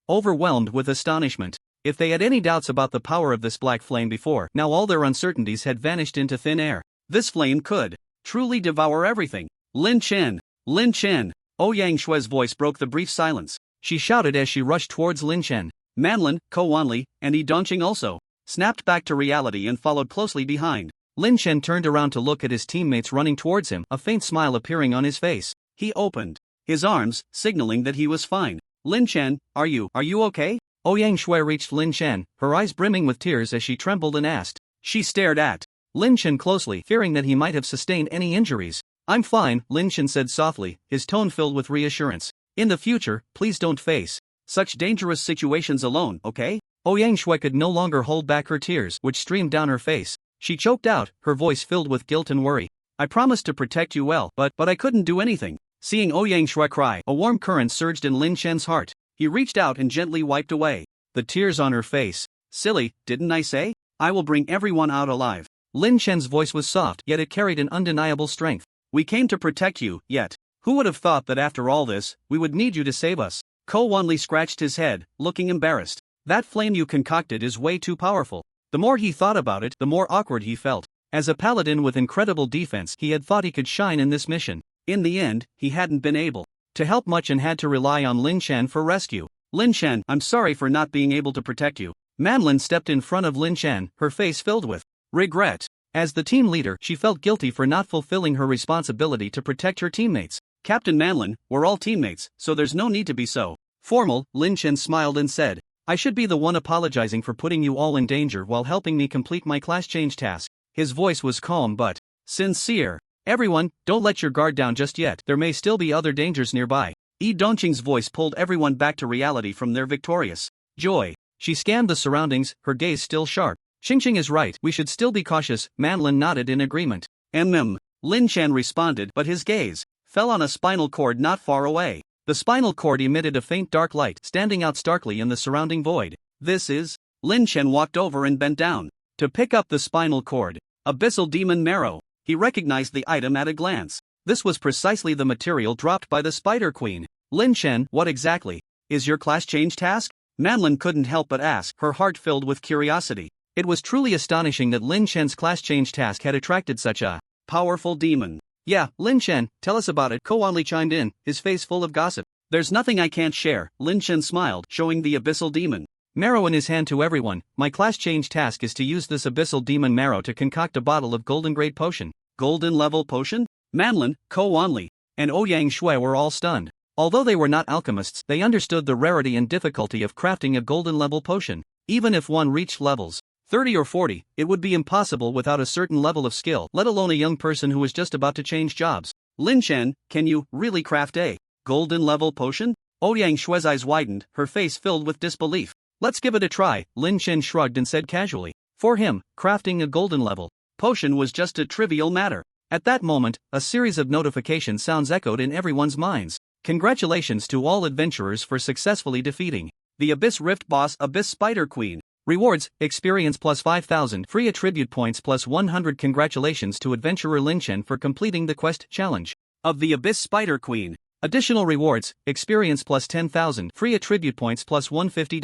overwhelmed with astonishment. If they had any doubts about the power of this black flame before, now all their uncertainties had vanished into thin air. This flame could truly devour everything. Lin Chen! Lin Chen! Ouyang Shue's voice broke the brief silence. She shouted as she rushed towards Lin Chen. Manlin, Ko Wanli, and Yi Dongqing also snapped back to reality and followed closely behind. Lin Chen turned around to look at his teammates running towards him, a faint smile appearing on his face. He opened his arms, signaling that he was fine. Lin Chen, are you okay? Ouyang Shui reached Lin Chen, her eyes brimming with tears as she trembled and asked. She stared at Lin Chen closely, fearing that he might have sustained any injuries. I'm fine, Lin Chen said softly, his tone filled with reassurance. In the future, please don't face such dangerous situations alone, okay? Ouyang Shui could no longer hold back her tears, which streamed down her face. She choked out, her voice filled with guilt and worry. I promised to protect you well, but I couldn't do anything. Seeing Ouyang Shui cry, a warm current surged in Lin Chen's heart. He reached out and gently wiped away the tears on her face. Silly, didn't I say? I will bring everyone out alive. Lin Chen's voice was soft, yet it carried an undeniable strength. We came to protect you, yet who would have thought that after all this, we would need you to save us? Ko Wanli scratched his head, looking embarrassed. That flame you concocted is way too powerful. The more he thought about it, the more awkward he felt. As a paladin with incredible defense, he had thought he could shine in this mission. In the end, he hadn't been able to help much and had to rely on Lin Chen for rescue. Lin Chen, I'm sorry for not being able to protect you. Manlin stepped in front of Lin Chen, her face filled with regret. As the team leader, she felt guilty for not fulfilling her responsibility to protect her teammates. Captain Manlin, we're all teammates, so there's no need to be so formal. Lin Chen smiled and said, I should be the one apologizing for putting you all in danger while helping me complete my class change task. His voice was calm but sincere. Everyone, don't let your guard down just yet. There may still be other dangers nearby. Yi Dongqing's voice pulled everyone back to reality from their victorious joy. She scanned the surroundings, her gaze still sharp. Qingqing is right, we should still be cautious. Manlin nodded in agreement. Lin Chen responded, but his gaze fell on a spinal cord not far away. The spinal cord emitted a faint dark light, standing out starkly in the surrounding void. This is... Lin Chen walked over and bent down to pick up the spinal cord. Abyssal Demon Marrow. He recognized the item at a glance. This was precisely the material dropped by the Spider Queen. Lin Chen, what exactly is your class change task? Manlin couldn't help but ask, her heart filled with curiosity. It was truly astonishing that Lin Chen's class change task had attracted such a powerful demon. Yeah, Lin Chen, tell us about it. Ko Wanli chimed in, his face full of gossip. There's nothing I can't share, Lin Chen smiled, showing the abyssal demon marrow in his hand to everyone. My class change task is to use this abyssal demon marrow to concoct a bottle of golden grade potion. Golden level potion? Manlin, Ko Wanli, and Ouyang Shui were all stunned. Although they were not alchemists, they understood the rarity and difficulty of crafting a golden level potion. Even if one reached levels 30 or 40, it would be impossible without a certain level of skill, let alone a young person who was just about to change jobs. Lin Chen, can you really craft a golden level potion? Ouyang Shui's eyes widened, her face filled with disbelief. Let's give it a try, Lin Chen shrugged and said casually. For him, crafting a golden level potion was just a trivial matter. At that moment, a series of notification sounds echoed in everyone's minds. Congratulations to all adventurers for successfully defeating the Abyss Rift boss Abyss Spider Queen. Rewards: experience plus 5,000, free attribute points plus 100. Congratulations to adventurer Lin Chen for completing the quest challenge of the Abyss Spider Queen. Additional rewards: experience plus 10,000, free attribute points plus 150.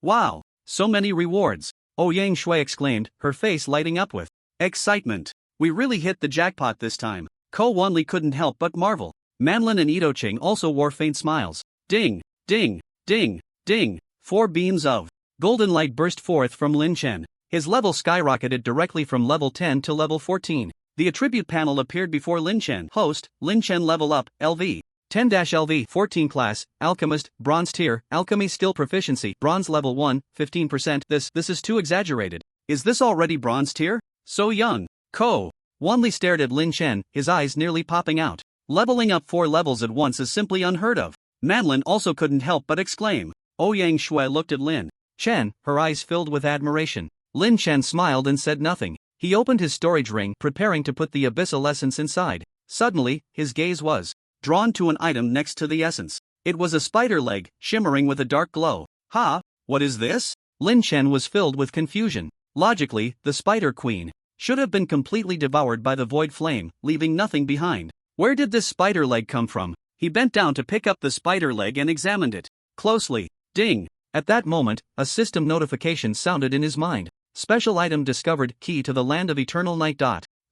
Wow, so many rewards! Yang Shui exclaimed, her face lighting up with excitement. We really hit the jackpot this time. Ko Wanli couldn't help but marvel. Manlin and Ito Ching also wore faint smiles. Ding, ding, ding, ding. 4 beams of golden light burst forth from Lin Chen. His level skyrocketed directly from level 10 to level 14. The attribute panel appeared before Lin Chen. Host: Lin Chen level up, LV 10-LV 14 class, Alchemist, bronze tier, alchemy skill proficiency, bronze level 1, 15%. This is too exaggerated. Is this already bronze tier? So young. Ko Wanli stared at Lin Chen, his eyes nearly popping out. Leveling up 4 levels at once is simply unheard of. Manlin also couldn't help but exclaim. Yang Shui looked at Lin Chen, her eyes filled with admiration. Lin Chen smiled and said nothing. He opened his storage ring, preparing to put the abyssal essence inside. Suddenly, his gaze was drawn to an item next to the essence. It was a spider leg, shimmering with a dark glow. Ha! What is this? Lin Chen was filled with confusion. Logically, the Spider Queen should have been completely devoured by the void flame, leaving nothing behind. Where did this spider leg come from? He bent down to pick up the spider leg and examined it closely. Ding! At that moment, a system notification sounded in his mind. Special item discovered, key to the land of eternal night.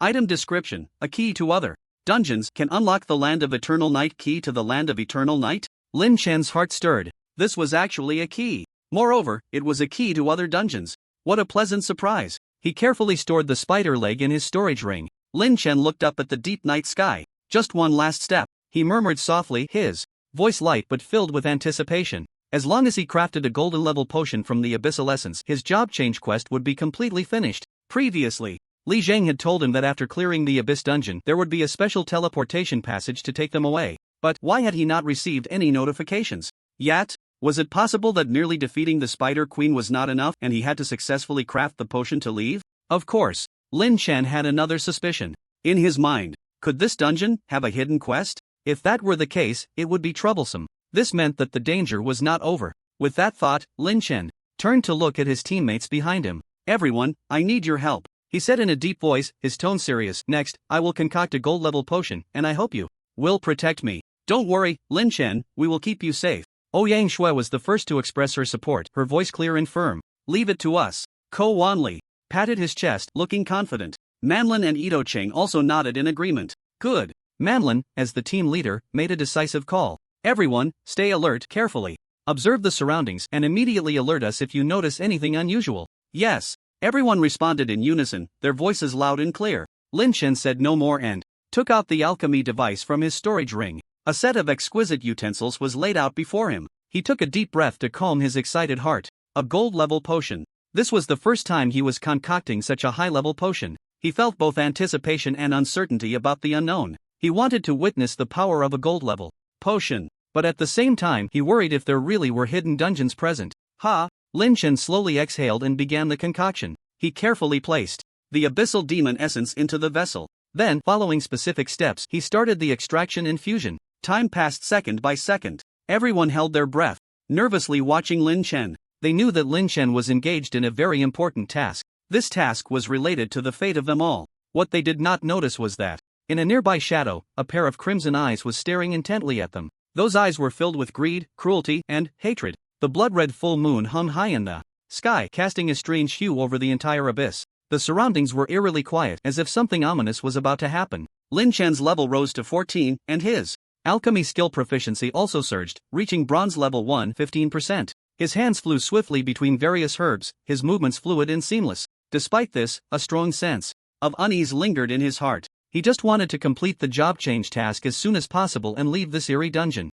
Item description: a key to other dungeons can unlock the land of eternal night. Key to the land of eternal night? Lin Chen's heart stirred. This was actually a key. Moreover, it was a key to other dungeons. What a pleasant surprise. He carefully stored the spider leg in his storage ring. Lin Chen looked up at the deep night sky. Just one last step, he murmured softly, his voice light but filled with anticipation. As long as he crafted a golden level potion from the abyssal essence, his job change quest would be completely finished. Previously, Li Zhang had told him that after clearing the abyss dungeon, there would be a special teleportation passage to take them away. But why had he not received any notifications yet? Was it possible that merely defeating the Spider Queen was not enough and he had to successfully craft the potion to leave? Of course, Lin Chen had another suspicion. In his mind, could this dungeon have a hidden quest? If that were the case, it would be troublesome. This meant that the danger was not over. With that thought, Lin Chen turned to look at his teammates behind him. Everyone, I need your help, he said in a deep voice, his tone serious. Next, I will concoct a gold level potion, and I hope you will protect me. Don't worry, Lin Chen, we will keep you safe. Yang Shui was the first to express her support, her voice clear and firm. Leave it to us. Ko Wanli patted his chest, looking confident. Manlin and Ito Ching also nodded in agreement. Good. Manlin, as the team leader, made a decisive call. Everyone, stay alert carefully. Observe the surroundings and immediately alert us if you notice anything unusual. Yes. Everyone responded in unison, their voices loud and clear. Lin Chen said no more and took out the alchemy device from his storage ring. A set of exquisite utensils was laid out before him. He took a deep breath to calm his excited heart. A gold-level potion. This was the first time he was concocting such a high-level potion. He felt both anticipation and uncertainty about the unknown. He wanted to witness the power of a gold-level potion, but at the same time he worried if there really were hidden dungeons present. Lin Chen slowly exhaled and began the concoction. He carefully placed the abyssal demon essence into the vessel. Then, following specific steps, he started the extraction and fusion. Time passed second by second. Everyone held their breath, nervously watching Lin Chen. They knew that Lin Chen was engaged in a very important task. This task was related to the fate of them all. What they did not notice was that, in a nearby shadow, a pair of crimson eyes was staring intently at them. Those eyes were filled with greed, cruelty, and hatred. The blood-red full moon hung high in the sky, casting a strange hue over the entire abyss. The surroundings were eerily quiet, as if something ominous was about to happen. Lin Chen's level rose to 14, and his alchemy skill proficiency also surged, reaching bronze level 1, 15%. His hands flew swiftly between various herbs, his movements fluid and seamless. Despite this, a strong sense of unease lingered in his heart. He just wanted to complete the job change task as soon as possible and leave this eerie dungeon.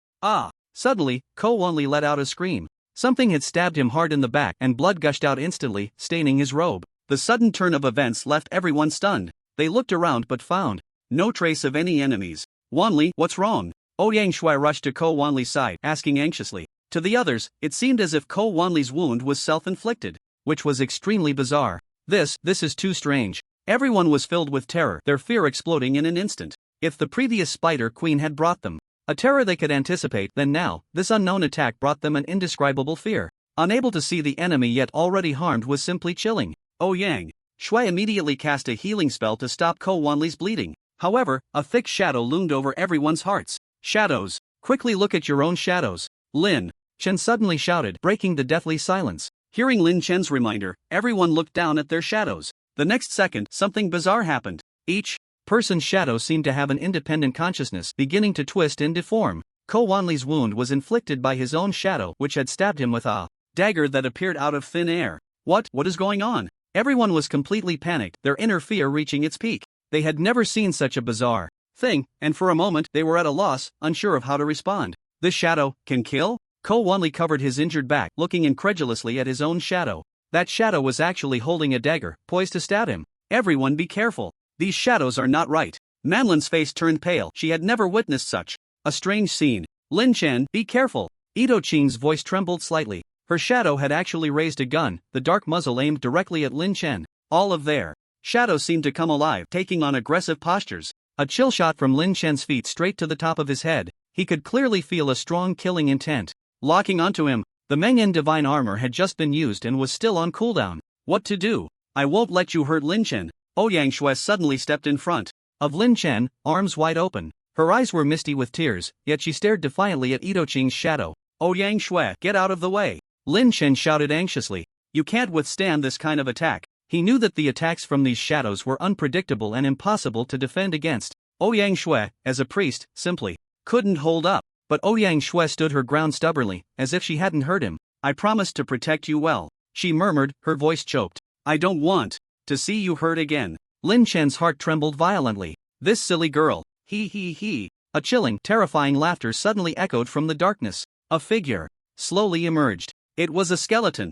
Suddenly, Ko Wanli let out a scream. Something had stabbed him hard in the back and blood gushed out instantly, staining his robe. The sudden turn of events left everyone stunned. They looked around but found no trace of any enemies. Wanli, what's wrong? Yang Shui rushed to Ko Wanli's side, asking anxiously. To the others, it seemed as if Ko Wanli's wound was self-inflicted, which was extremely bizarre. This is too strange. Everyone was filled with terror, their fear exploding in an instant. If the previous Spider Queen had brought them a terror they could anticipate, then now, this unknown attack brought them an indescribable fear. unable to see the enemy yet already harmed, was simply chilling. Ouyang Shui immediately cast a healing spell to stop Ko Wanli's bleeding. However, a thick shadow loomed over everyone's hearts. Shadows! Quickly look at your own shadows. Lin Chen suddenly shouted, breaking the deathly silence. Hearing Lin Chen's reminder, everyone looked down at their shadows. The next second, something bizarre happened. Each person's shadow seemed to have an independent consciousness, beginning to twist and deform. Ko Wanli's wound was inflicted by his own shadow, which had stabbed him with a dagger that appeared out of thin air. What is going on? Everyone was completely panicked, their inner fear reaching its peak. They had never seen such a bizarre thing, and for a moment they were at a loss, unsure of how to respond. This shadow can kill? Ko Wanli covered his injured back, looking incredulously at his own shadow. That shadow was actually holding a dagger, poised to stab him. Everyone be careful. These shadows are not right. Manlin's face turned pale. She had never witnessed such a strange scene. Lin Chen, be careful. Ito Qing's voice trembled slightly. Her shadow had actually raised a gun, the dark muzzle aimed directly at Lin Chen. All of their shadows seemed to come alive, taking on aggressive postures. A chill shot from Lin Chen's feet straight to the top of his head. He could clearly feel a strong killing intent. Locking onto him, the Meng'en divine armor had just been used and was still on cooldown. What to do? I won't let you hurt Lin Chen. Ouyang Shui suddenly stepped in front of Lin Chen, arms wide open. Her eyes were misty with tears, yet she stared defiantly at Ito Qing's shadow. Ouyang Shui, get out of the way. Lin Chen shouted anxiously. You can't withstand this kind of attack. He knew that the attacks from these shadows were unpredictable and impossible to defend against. Ouyang Shui, as a priest, simply couldn't hold up. But Ouyang Shui stood her ground stubbornly, as if she hadn't heard him. I promised to protect you well, she murmured, her voice choked. I don't want to see you hurt again. Lin Chen's heart trembled violently. This silly girl. He. A chilling, terrifying laughter suddenly echoed from the darkness. A figure slowly emerged. It was a skeleton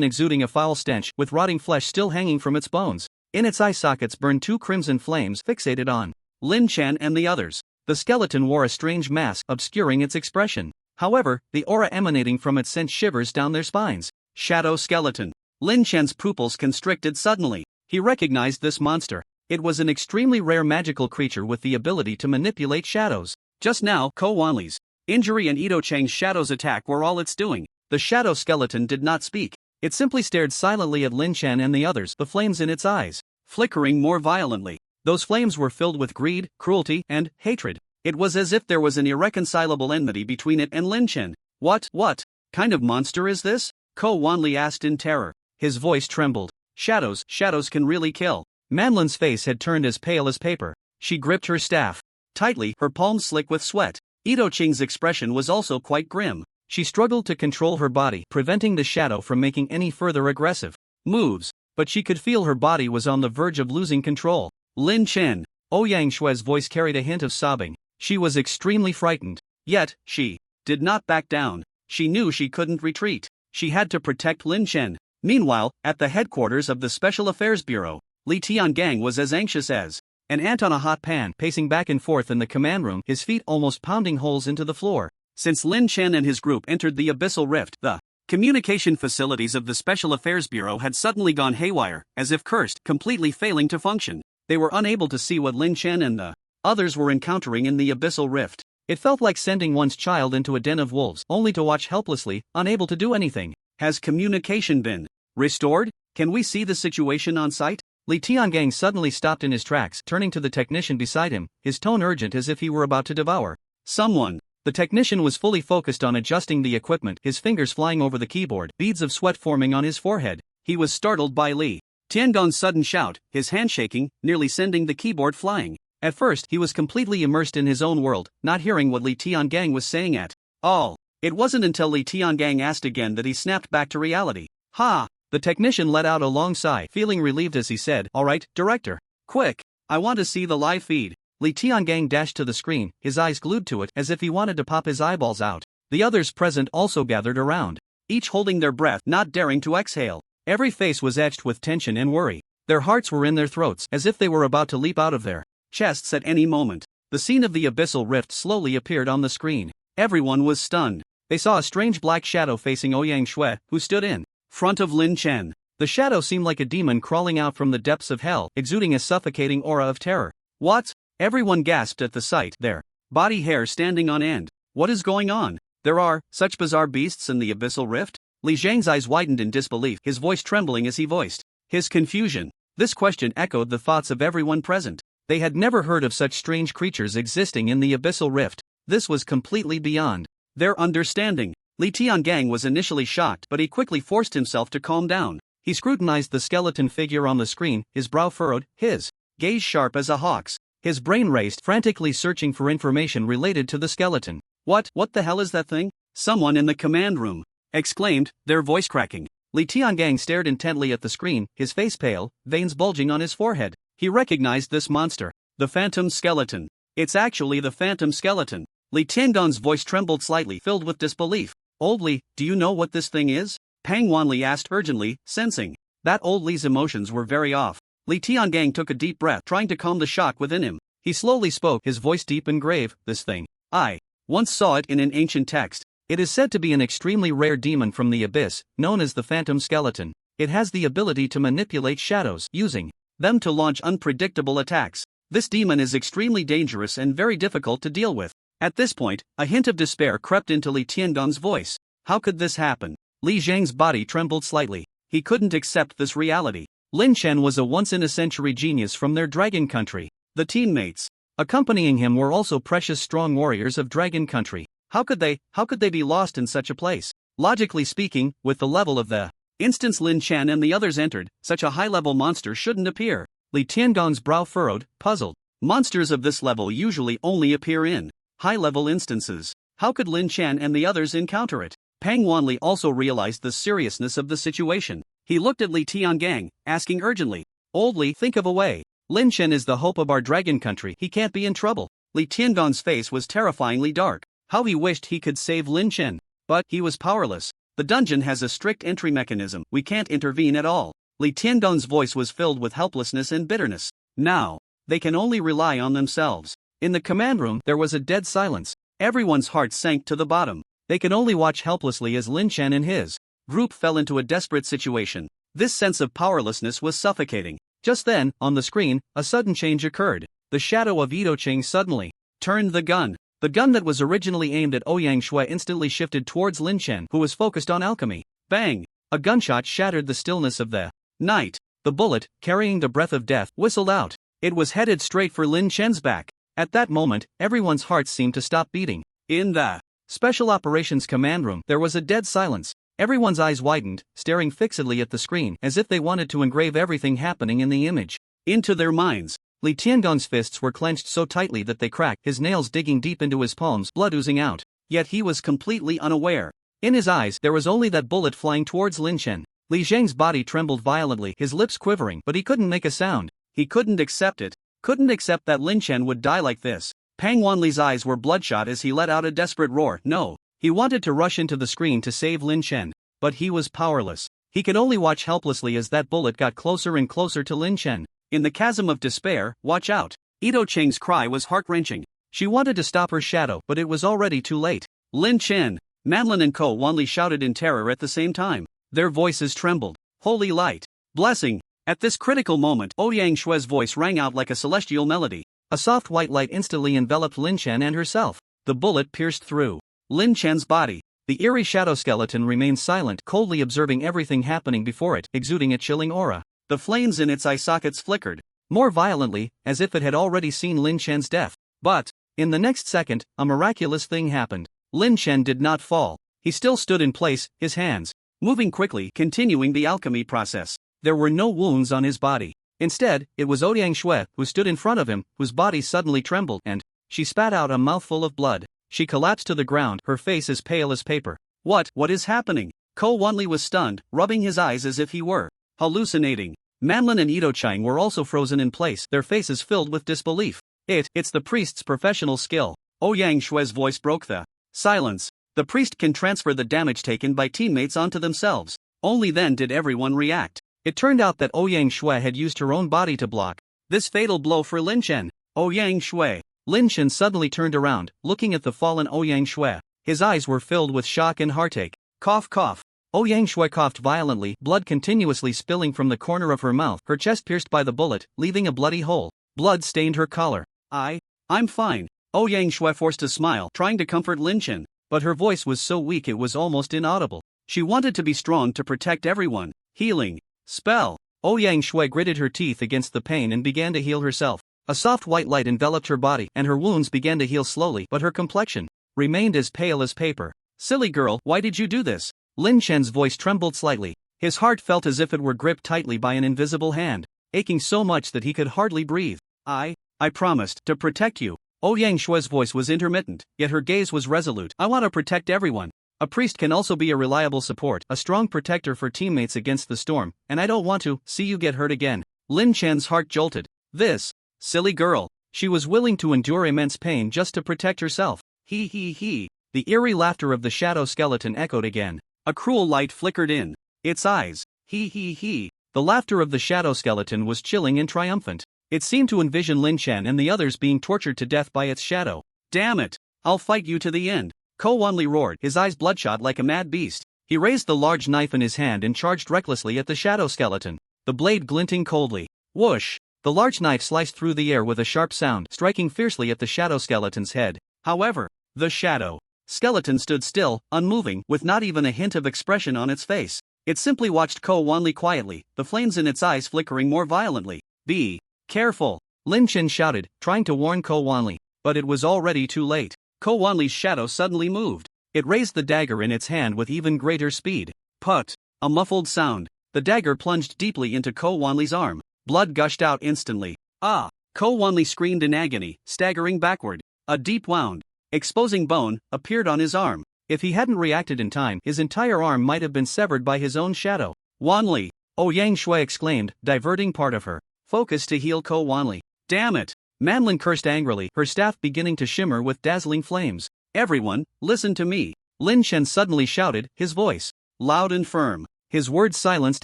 exuding a foul stench, with rotting flesh still hanging from its bones. In its eye sockets burned two crimson flames fixated on Lin Chen and the others. The skeleton wore a strange mask, obscuring its expression. However, the aura emanating from it sent shivers down their spines. Shadow skeleton. Lin Chen's pupils constricted suddenly. He recognized this monster. It was an extremely rare magical creature with the ability to manipulate shadows. Just now, Ko Wanli's injury and Ito Chang's shadow's attack were all it's doing. The shadow skeleton did not speak. It simply stared silently at Lin Chen and the others, the flames in its eyes flickering more violently. Those flames were filled with greed, cruelty, and hatred. It was as if there was an irreconcilable enmity between it and Lin Chen. What kind of monster is this? Ko Wanli asked in terror. His voice trembled. Shadows can really kill. Manlin's face had turned as pale as paper. She gripped her staff tightly, her palms slick with sweat. Ito Qing's expression was also quite grim. She struggled to control her body, preventing the shadow from making any further aggressive moves, but she could feel her body was on the verge of losing control. Lin Chen. Ouyang Shui's voice carried a hint of sobbing. She was extremely frightened. Yet, she did not back down. She knew she couldn't retreat. She had to protect Lin Chen. Meanwhile, at the headquarters of the Special Affairs Bureau, Li Tiangang was as anxious as an ant on a hot pan, pacing back and forth in the command room, his feet almost pounding holes into the floor. Since Lin Chen and his group entered the Abyssal Rift, the communication facilities of the Special Affairs Bureau had suddenly gone haywire, as if cursed, completely failing to function. They were unable to see what Lin Chen and the others were encountering in the Abyssal Rift. It felt like sending one's child into a den of wolves, only to watch helplessly, unable to do anything. Has communication been restored? Can we see the situation on site? Li Tiangang suddenly stopped in his tracks, turning to the technician beside him, his tone urgent as if he were about to devour someone. The technician was fully focused on adjusting the equipment, his fingers flying over the keyboard, beads of sweat forming on his forehead. He was startled by Li Tiangong's sudden shout, his hand shaking, nearly sending the keyboard flying. At first, he was completely immersed in his own world, not hearing what Li Tiangang was saying at all. It wasn't until Li Tiangang asked again that he snapped back to reality. Ha! The technician let out a long sigh, feeling relieved as he said, "All right, director. Quick! I want to see the live feed." Li Tiangang dashed to the screen, his eyes glued to it, as if he wanted to pop his eyeballs out. The others present also gathered around, each holding their breath, not daring to exhale. Every face was etched with tension and worry. Their hearts were in their throats, as if they were about to leap out of their chests at any moment. The scene of the Abyssal Rift slowly appeared on the screen. Everyone was stunned. They saw a strange black shadow facing Ouyang Shui, who stood in front of Lin Chen. The shadow seemed like a demon crawling out from the depths of hell, exuding a suffocating aura of terror. What? Everyone gasped at the sight, their body hair standing on end. What is going on? There are such bizarre beasts in the Abyssal Rift? Li Zhang's eyes widened in disbelief, his voice trembling as he voiced his confusion. This question echoed the thoughts of everyone present. They had never heard of such strange creatures existing in the abyssal rift. This was completely beyond their understanding. Li Tiangang was initially shocked, but he quickly forced himself to calm down. He scrutinized the skeleton figure on the screen, his brow furrowed, his gaze sharp as a hawk's. His brain raced, frantically searching for information related to the skeleton. What the hell is that thing? Someone in the command room exclaimed, their voice cracking. Li Tiangang stared intently at the screen, his face pale, veins bulging on his forehead. He recognized this monster. The phantom skeleton. It's actually the phantom skeleton. Li Tiangong's voice trembled slightly, filled with disbelief. Old Li, do you know what this thing is? Pang Wanli asked urgently, sensing that old Li's emotions were very off. Li Tiangang took a deep breath, trying to calm the shock within him. He slowly spoke, his voice deep and grave. This thing. I once saw it in an ancient text. It is said to be an extremely rare demon from the abyss, known as the phantom skeleton. It has the ability to manipulate shadows, using them to launch unpredictable attacks. This demon is extremely dangerous and very difficult to deal with. At this point, a hint of despair crept into Li Tiangong's voice. How could this happen? Li Zhang's body trembled slightly. He couldn't accept this reality. Lin Chen was a once-in-a-century genius from their dragon country. The teammates accompanying him were also precious strong warriors of dragon country. How could they be lost in such a place? Logically speaking, with the level of the instance Lin Chen and the others entered, such a high-level monster shouldn't appear. Li Tiangong's brow furrowed, puzzled. Monsters of this level usually only appear in high-level instances. How could Lin Chen and the others encounter it? Pang Wanli also realized the seriousness of the situation. He looked at Li Tiangang, asking urgently, Old Li, think of a way. Lin Chen is the hope of our dragon country, he can't be in trouble. Li Tiangong's face was terrifyingly dark. How he wished he could save Lin Chen. But he was powerless. The dungeon has a strict entry mechanism, we can't intervene at all. Li Tiangong's voice was filled with helplessness and bitterness. Now, they can only rely on themselves. In the command room, there was a dead silence. Everyone's heart sank to the bottom. They could only watch helplessly as Lin Chen and his group fell into a desperate situation. This sense of powerlessness was suffocating. Just then, on the screen, a sudden change occurred. The shadow of Ito Cheng suddenly turned the gun. The gun that was originally aimed at Ouyang Shui instantly shifted towards Lin Chen, who was focused on alchemy. Bang! A gunshot shattered the stillness of the night. The bullet, carrying the breath of death, whistled out. It was headed straight for Lin Chen's back. At that moment, everyone's hearts seemed to stop beating. In the Special Operations Command Room, there was a dead silence. Everyone's eyes widened, staring fixedly at the screen, as if they wanted to engrave everything happening in the image into their minds. Li Tiangong's fists were clenched so tightly that they cracked, his nails digging deep into his palms, blood oozing out. Yet he was completely unaware. In his eyes, there was only that bullet flying towards Lin Chen. Li Zhang's body trembled violently, his lips quivering, but he couldn't make a sound. He couldn't accept it. Couldn't accept that Lin Chen would die like this. Pang Wanli's eyes were bloodshot as he let out a desperate roar. No. He wanted to rush into the screen to save Lin Chen. But he was powerless. He could only watch helplessly as that bullet got closer and closer to Lin Chen. In the chasm of despair, watch out. Ito Cheng's cry was heart-wrenching. She wanted to stop her shadow, but it was already too late. Lin Chen! Manlin and Ko Wanli shouted in terror at the same time. Their voices trembled. Holy light! Blessing! At this critical moment, Ouyang Shui's voice rang out like a celestial melody. A soft white light instantly enveloped Lin Chen and herself. The bullet pierced through Lin Chen's body. The eerie shadow skeleton remained silent, coldly observing everything happening before it, exuding a chilling aura. The flames in its eye sockets flickered more violently, as if it had already seen Lin Chen's death. But, in the next second, a miraculous thing happened. Lin Chen did not fall. He still stood in place, his hands moving quickly, continuing the alchemy process. There were no wounds on his body. Instead, it was Ouyang Shui who stood in front of him, whose body suddenly trembled, and she spat out a mouthful of blood. She collapsed to the ground, her face as pale as paper. What is happening? Ko Wanli was stunned, rubbing his eyes as if he were hallucinating. Manlin and Ito Chang were also frozen in place, their faces filled with disbelief. It's the priest's professional skill. Ouyang Shui's voice broke the silence. The priest can transfer the damage taken by teammates onto themselves. Only then did everyone react. It turned out that Ouyang Shui had used her own body to block this fatal blow for Lin Chen. Ouyang Shui. Lin Chen suddenly turned around, looking at the fallen Ouyang Shui. His eyes were filled with shock and heartache. Cough cough. Ouyang Shui coughed violently, blood continuously spilling from the corner of her mouth, her chest pierced by the bullet, leaving a bloody hole. Blood stained her collar. I'm fine. Ouyang Shui forced a smile, trying to comfort Lin Chen, but her voice was so weak it was almost inaudible. She wanted to be strong to protect everyone. Healing. Spell. Ouyang Shui gritted her teeth against the pain and began to heal herself. A soft white light enveloped her body and her wounds began to heal slowly, but her complexion remained as pale as paper. Silly girl, why did you do this? Lin Chen's voice trembled slightly. His heart felt as if it were gripped tightly by an invisible hand, aching so much that he could hardly breathe. I promised to protect you. Ouyang Shui's voice was intermittent, yet her gaze was resolute. I want to protect everyone. A priest can also be a reliable support, a strong protector for teammates against the storm, and I don't want to see you get hurt again. Lin Chen's heart jolted. This silly girl. She was willing to endure immense pain just to protect herself. He. The eerie laughter of the shadow skeleton echoed again. A cruel light flickered in its eyes. He. The laughter of the shadow skeleton was chilling and triumphant. It seemed to envision Lin Chen and the others being tortured to death by its shadow. Damn it! I'll fight you to the end. Ko Wanli roared, his eyes bloodshot like a mad beast. He raised the large knife in his hand and charged recklessly at the shadow skeleton, the blade glinting coldly. Whoosh! The large knife sliced through the air with a sharp sound, striking fiercely at the shadow skeleton's head. However, the shadow skeleton stood still, unmoving, with not even a hint of expression on its face. It simply watched Ko Wanli quietly, the flames in its eyes flickering more violently. Be careful! Lin Chen shouted, trying to warn Ko Wanli, but it was already too late. Ko Wanli's shadow suddenly moved. It raised the dagger in its hand with even greater speed. Put! A muffled sound. The dagger plunged deeply into Ko Wanli's arm. Blood gushed out instantly. Ah! Ko Wanli screamed in agony, staggering backward. A deep wound, exposing bone, appeared on his arm. If he hadn't reacted in time, his entire arm might have been severed by his own shadow. Wanli! Ouyang Shui exclaimed, diverting part of her focus to heal Ko Wanli. Damn it! Manlin cursed angrily, her staff beginning to shimmer with dazzling flames. Everyone, listen to me! Lin Chen suddenly shouted, his voice loud and firm. His words silenced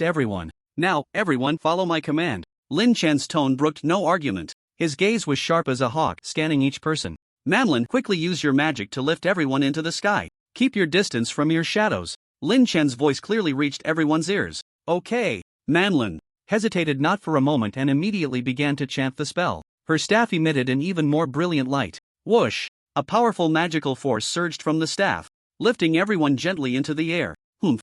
everyone. Now, everyone follow my command. Lin Chen's tone brooked no argument. His gaze was sharp as a hawk, scanning each person. Manlin, quickly use your magic to lift everyone into the sky. Keep your distance from your shadows. Lin Chen's voice clearly reached everyone's ears. Okay. Manlin hesitated not for a moment and immediately began to chant the spell. Her staff emitted an even more brilliant light. Whoosh! A powerful magical force surged from the staff, lifting everyone gently into the air.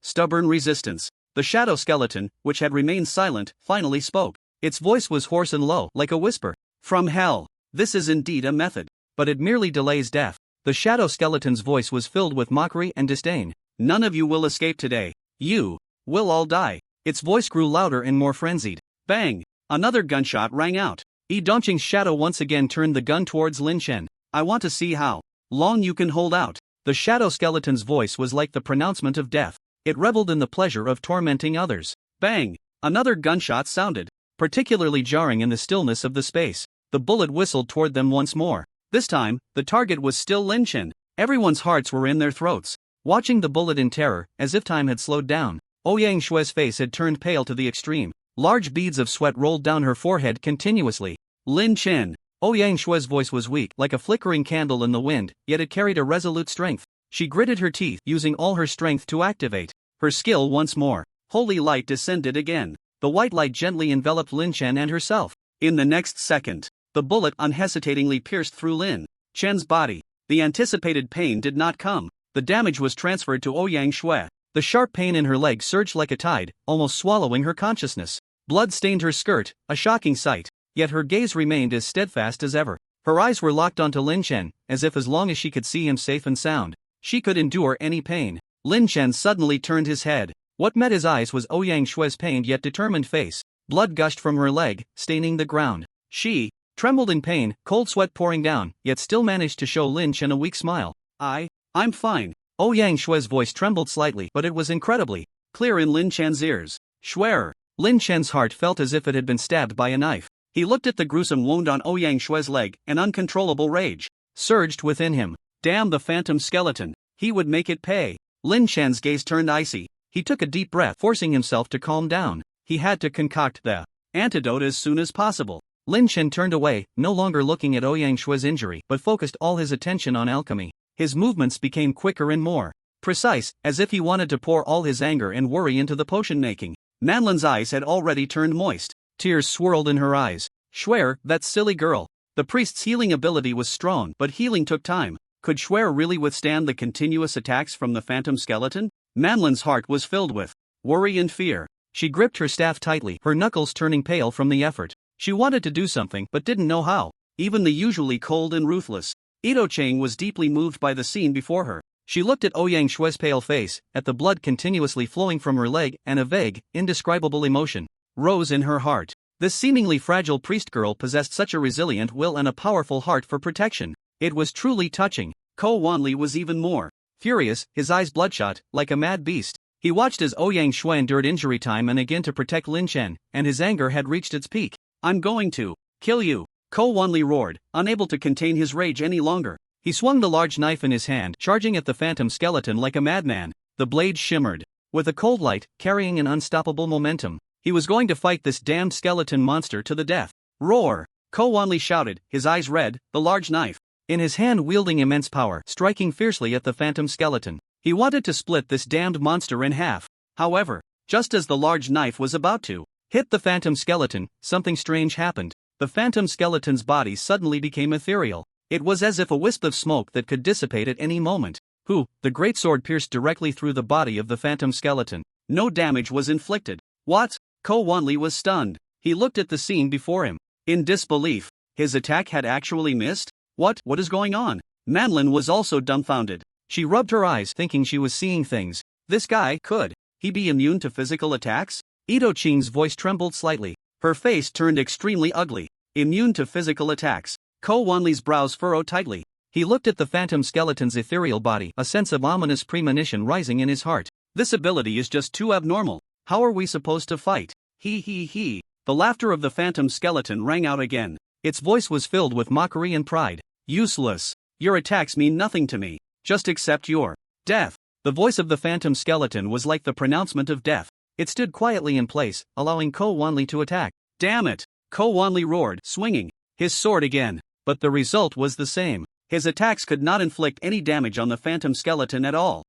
Stubborn resistance. The shadow skeleton, which had remained silent, finally spoke. Its voice was hoarse and low, like a whisper. From hell. This is indeed a method. But it merely delays death. The shadow skeleton's voice was filled with mockery and disdain. None of you will escape today. You will all die. Its voice grew louder and more frenzied. Bang! Another gunshot rang out. Yi Dongqing's shadow once again turned the gun towards Lin Chen. I want to see how long you can hold out. The shadow skeleton's voice was like the pronouncement of death. It reveled in the pleasure of tormenting others. Bang! Another gunshot sounded, particularly jarring in the stillness of the space. The bullet whistled toward them once more. This time, the target was still Lin Chen. Everyone's hearts were in their throats, watching the bullet in terror, as if time had slowed down. Ouyang Shui's face had turned pale to the extreme. Large beads of sweat rolled down her forehead continuously. Lin Chen. Ouyang Shui's voice was weak, like a flickering candle in the wind, yet it carried a resolute strength. She gritted her teeth, using all her strength to activate her skill once more. Holy light descended again. The white light gently enveloped Lin Chen and herself. In the next second, the bullet unhesitatingly pierced through Lin Chen's body. The anticipated pain did not come. The damage was transferred to Ouyang Shui. The sharp pain in her leg surged like a tide, almost swallowing her consciousness. Blood stained her skirt, a shocking sight. Yet her gaze remained as steadfast as ever. Her eyes were locked onto Lin Chen, as if as long as she could see him safe and sound, she could endure any pain. Lin Chen suddenly turned his head. What met his eyes was Ouyang Shui's pained yet determined face. Blood gushed from her leg, staining the ground. She trembled in pain, cold sweat pouring down, yet still managed to show Lin Chen a weak smile. I'm fine. Ouyang Shui's voice trembled slightly, but it was incredibly clear in Lin Chen's ears. Schwer. Lin Chen's heart felt as if it had been stabbed by a knife. He looked at the gruesome wound on Ouyang Shui's leg, and uncontrollable rage surged within him. Damn the phantom skeleton. He would make it pay. Lin Chen's gaze turned icy. He took a deep breath, forcing himself to calm down. He had to concoct the antidote as soon as possible. Lin Chen turned away, no longer looking at Ouyang Shui's injury, but focused all his attention on alchemy. His movements became quicker and more precise, as if he wanted to pour all his anger and worry into the potion making. Manlin's eyes had already turned moist. Tears swirled in her eyes. Schwer, that silly girl. The priest's healing ability was strong, but healing took time. Could Schwer really withstand the continuous attacks from the phantom skeleton? Manlin's heart was filled with worry and fear. She gripped her staff tightly, her knuckles turning pale from the effort. She wanted to do something but didn't know how. Even the usually cold and ruthless Ito Chang was deeply moved by the scene before her. She looked at Ouyang Shue's pale face, at the blood continuously flowing from her leg, and a vague, indescribable emotion rose in her heart. This seemingly fragile priest girl possessed such a resilient will and a powerful heart for protection. It was truly touching. Ko Wanli was even more furious, his eyes bloodshot, like a mad beast. He watched as Ouyang Shue endured injury time and again to protect Lin Chen, and his anger had reached its peak. "I'm going to kill you," Ko Wanli roared, unable to contain his rage any longer. He swung the large knife in his hand, charging at the phantom skeleton like a madman. The blade shimmered with a cold light, carrying an unstoppable momentum. He was going to fight this damned skeleton monster to the death. "Roar!" Ko Wanli shouted, his eyes red, the large knife in his hand wielding immense power, striking fiercely at the phantom skeleton. He wanted to split this damned monster in half. However, just as the large knife was about to hit the phantom skeleton, something strange happened. The phantom skeleton's body suddenly became ethereal. It was as if a wisp of smoke that could dissipate at any moment. The great sword pierced directly through the body of the phantom skeleton. No damage was inflicted. What? Ko Wanli was stunned. He looked at the scene before him in disbelief. His attack had actually missed? What is going on? Manlin was also dumbfounded. She rubbed her eyes, thinking she was seeing things. This guy, could he be immune to physical attacks? Ito Ching's voice trembled slightly. Her face turned extremely ugly. Immune to physical attacks. Ko Wanli's brows furrowed tightly. He looked at the phantom skeleton's ethereal body, a sense of ominous premonition rising in his heart. This ability is just too abnormal. How are we supposed to fight? He. The laughter of the phantom skeleton rang out again. Its voice was filled with mockery and pride. Useless. Your attacks mean nothing to me. Just accept your death. The voice of the phantom skeleton was like the pronouncement of death. It stood quietly in place, allowing Ko Wanli to attack. Damn it! Ko Wanli roared, swinging his sword again. But the result was the same. His attacks could not inflict any damage on the phantom skeleton at all.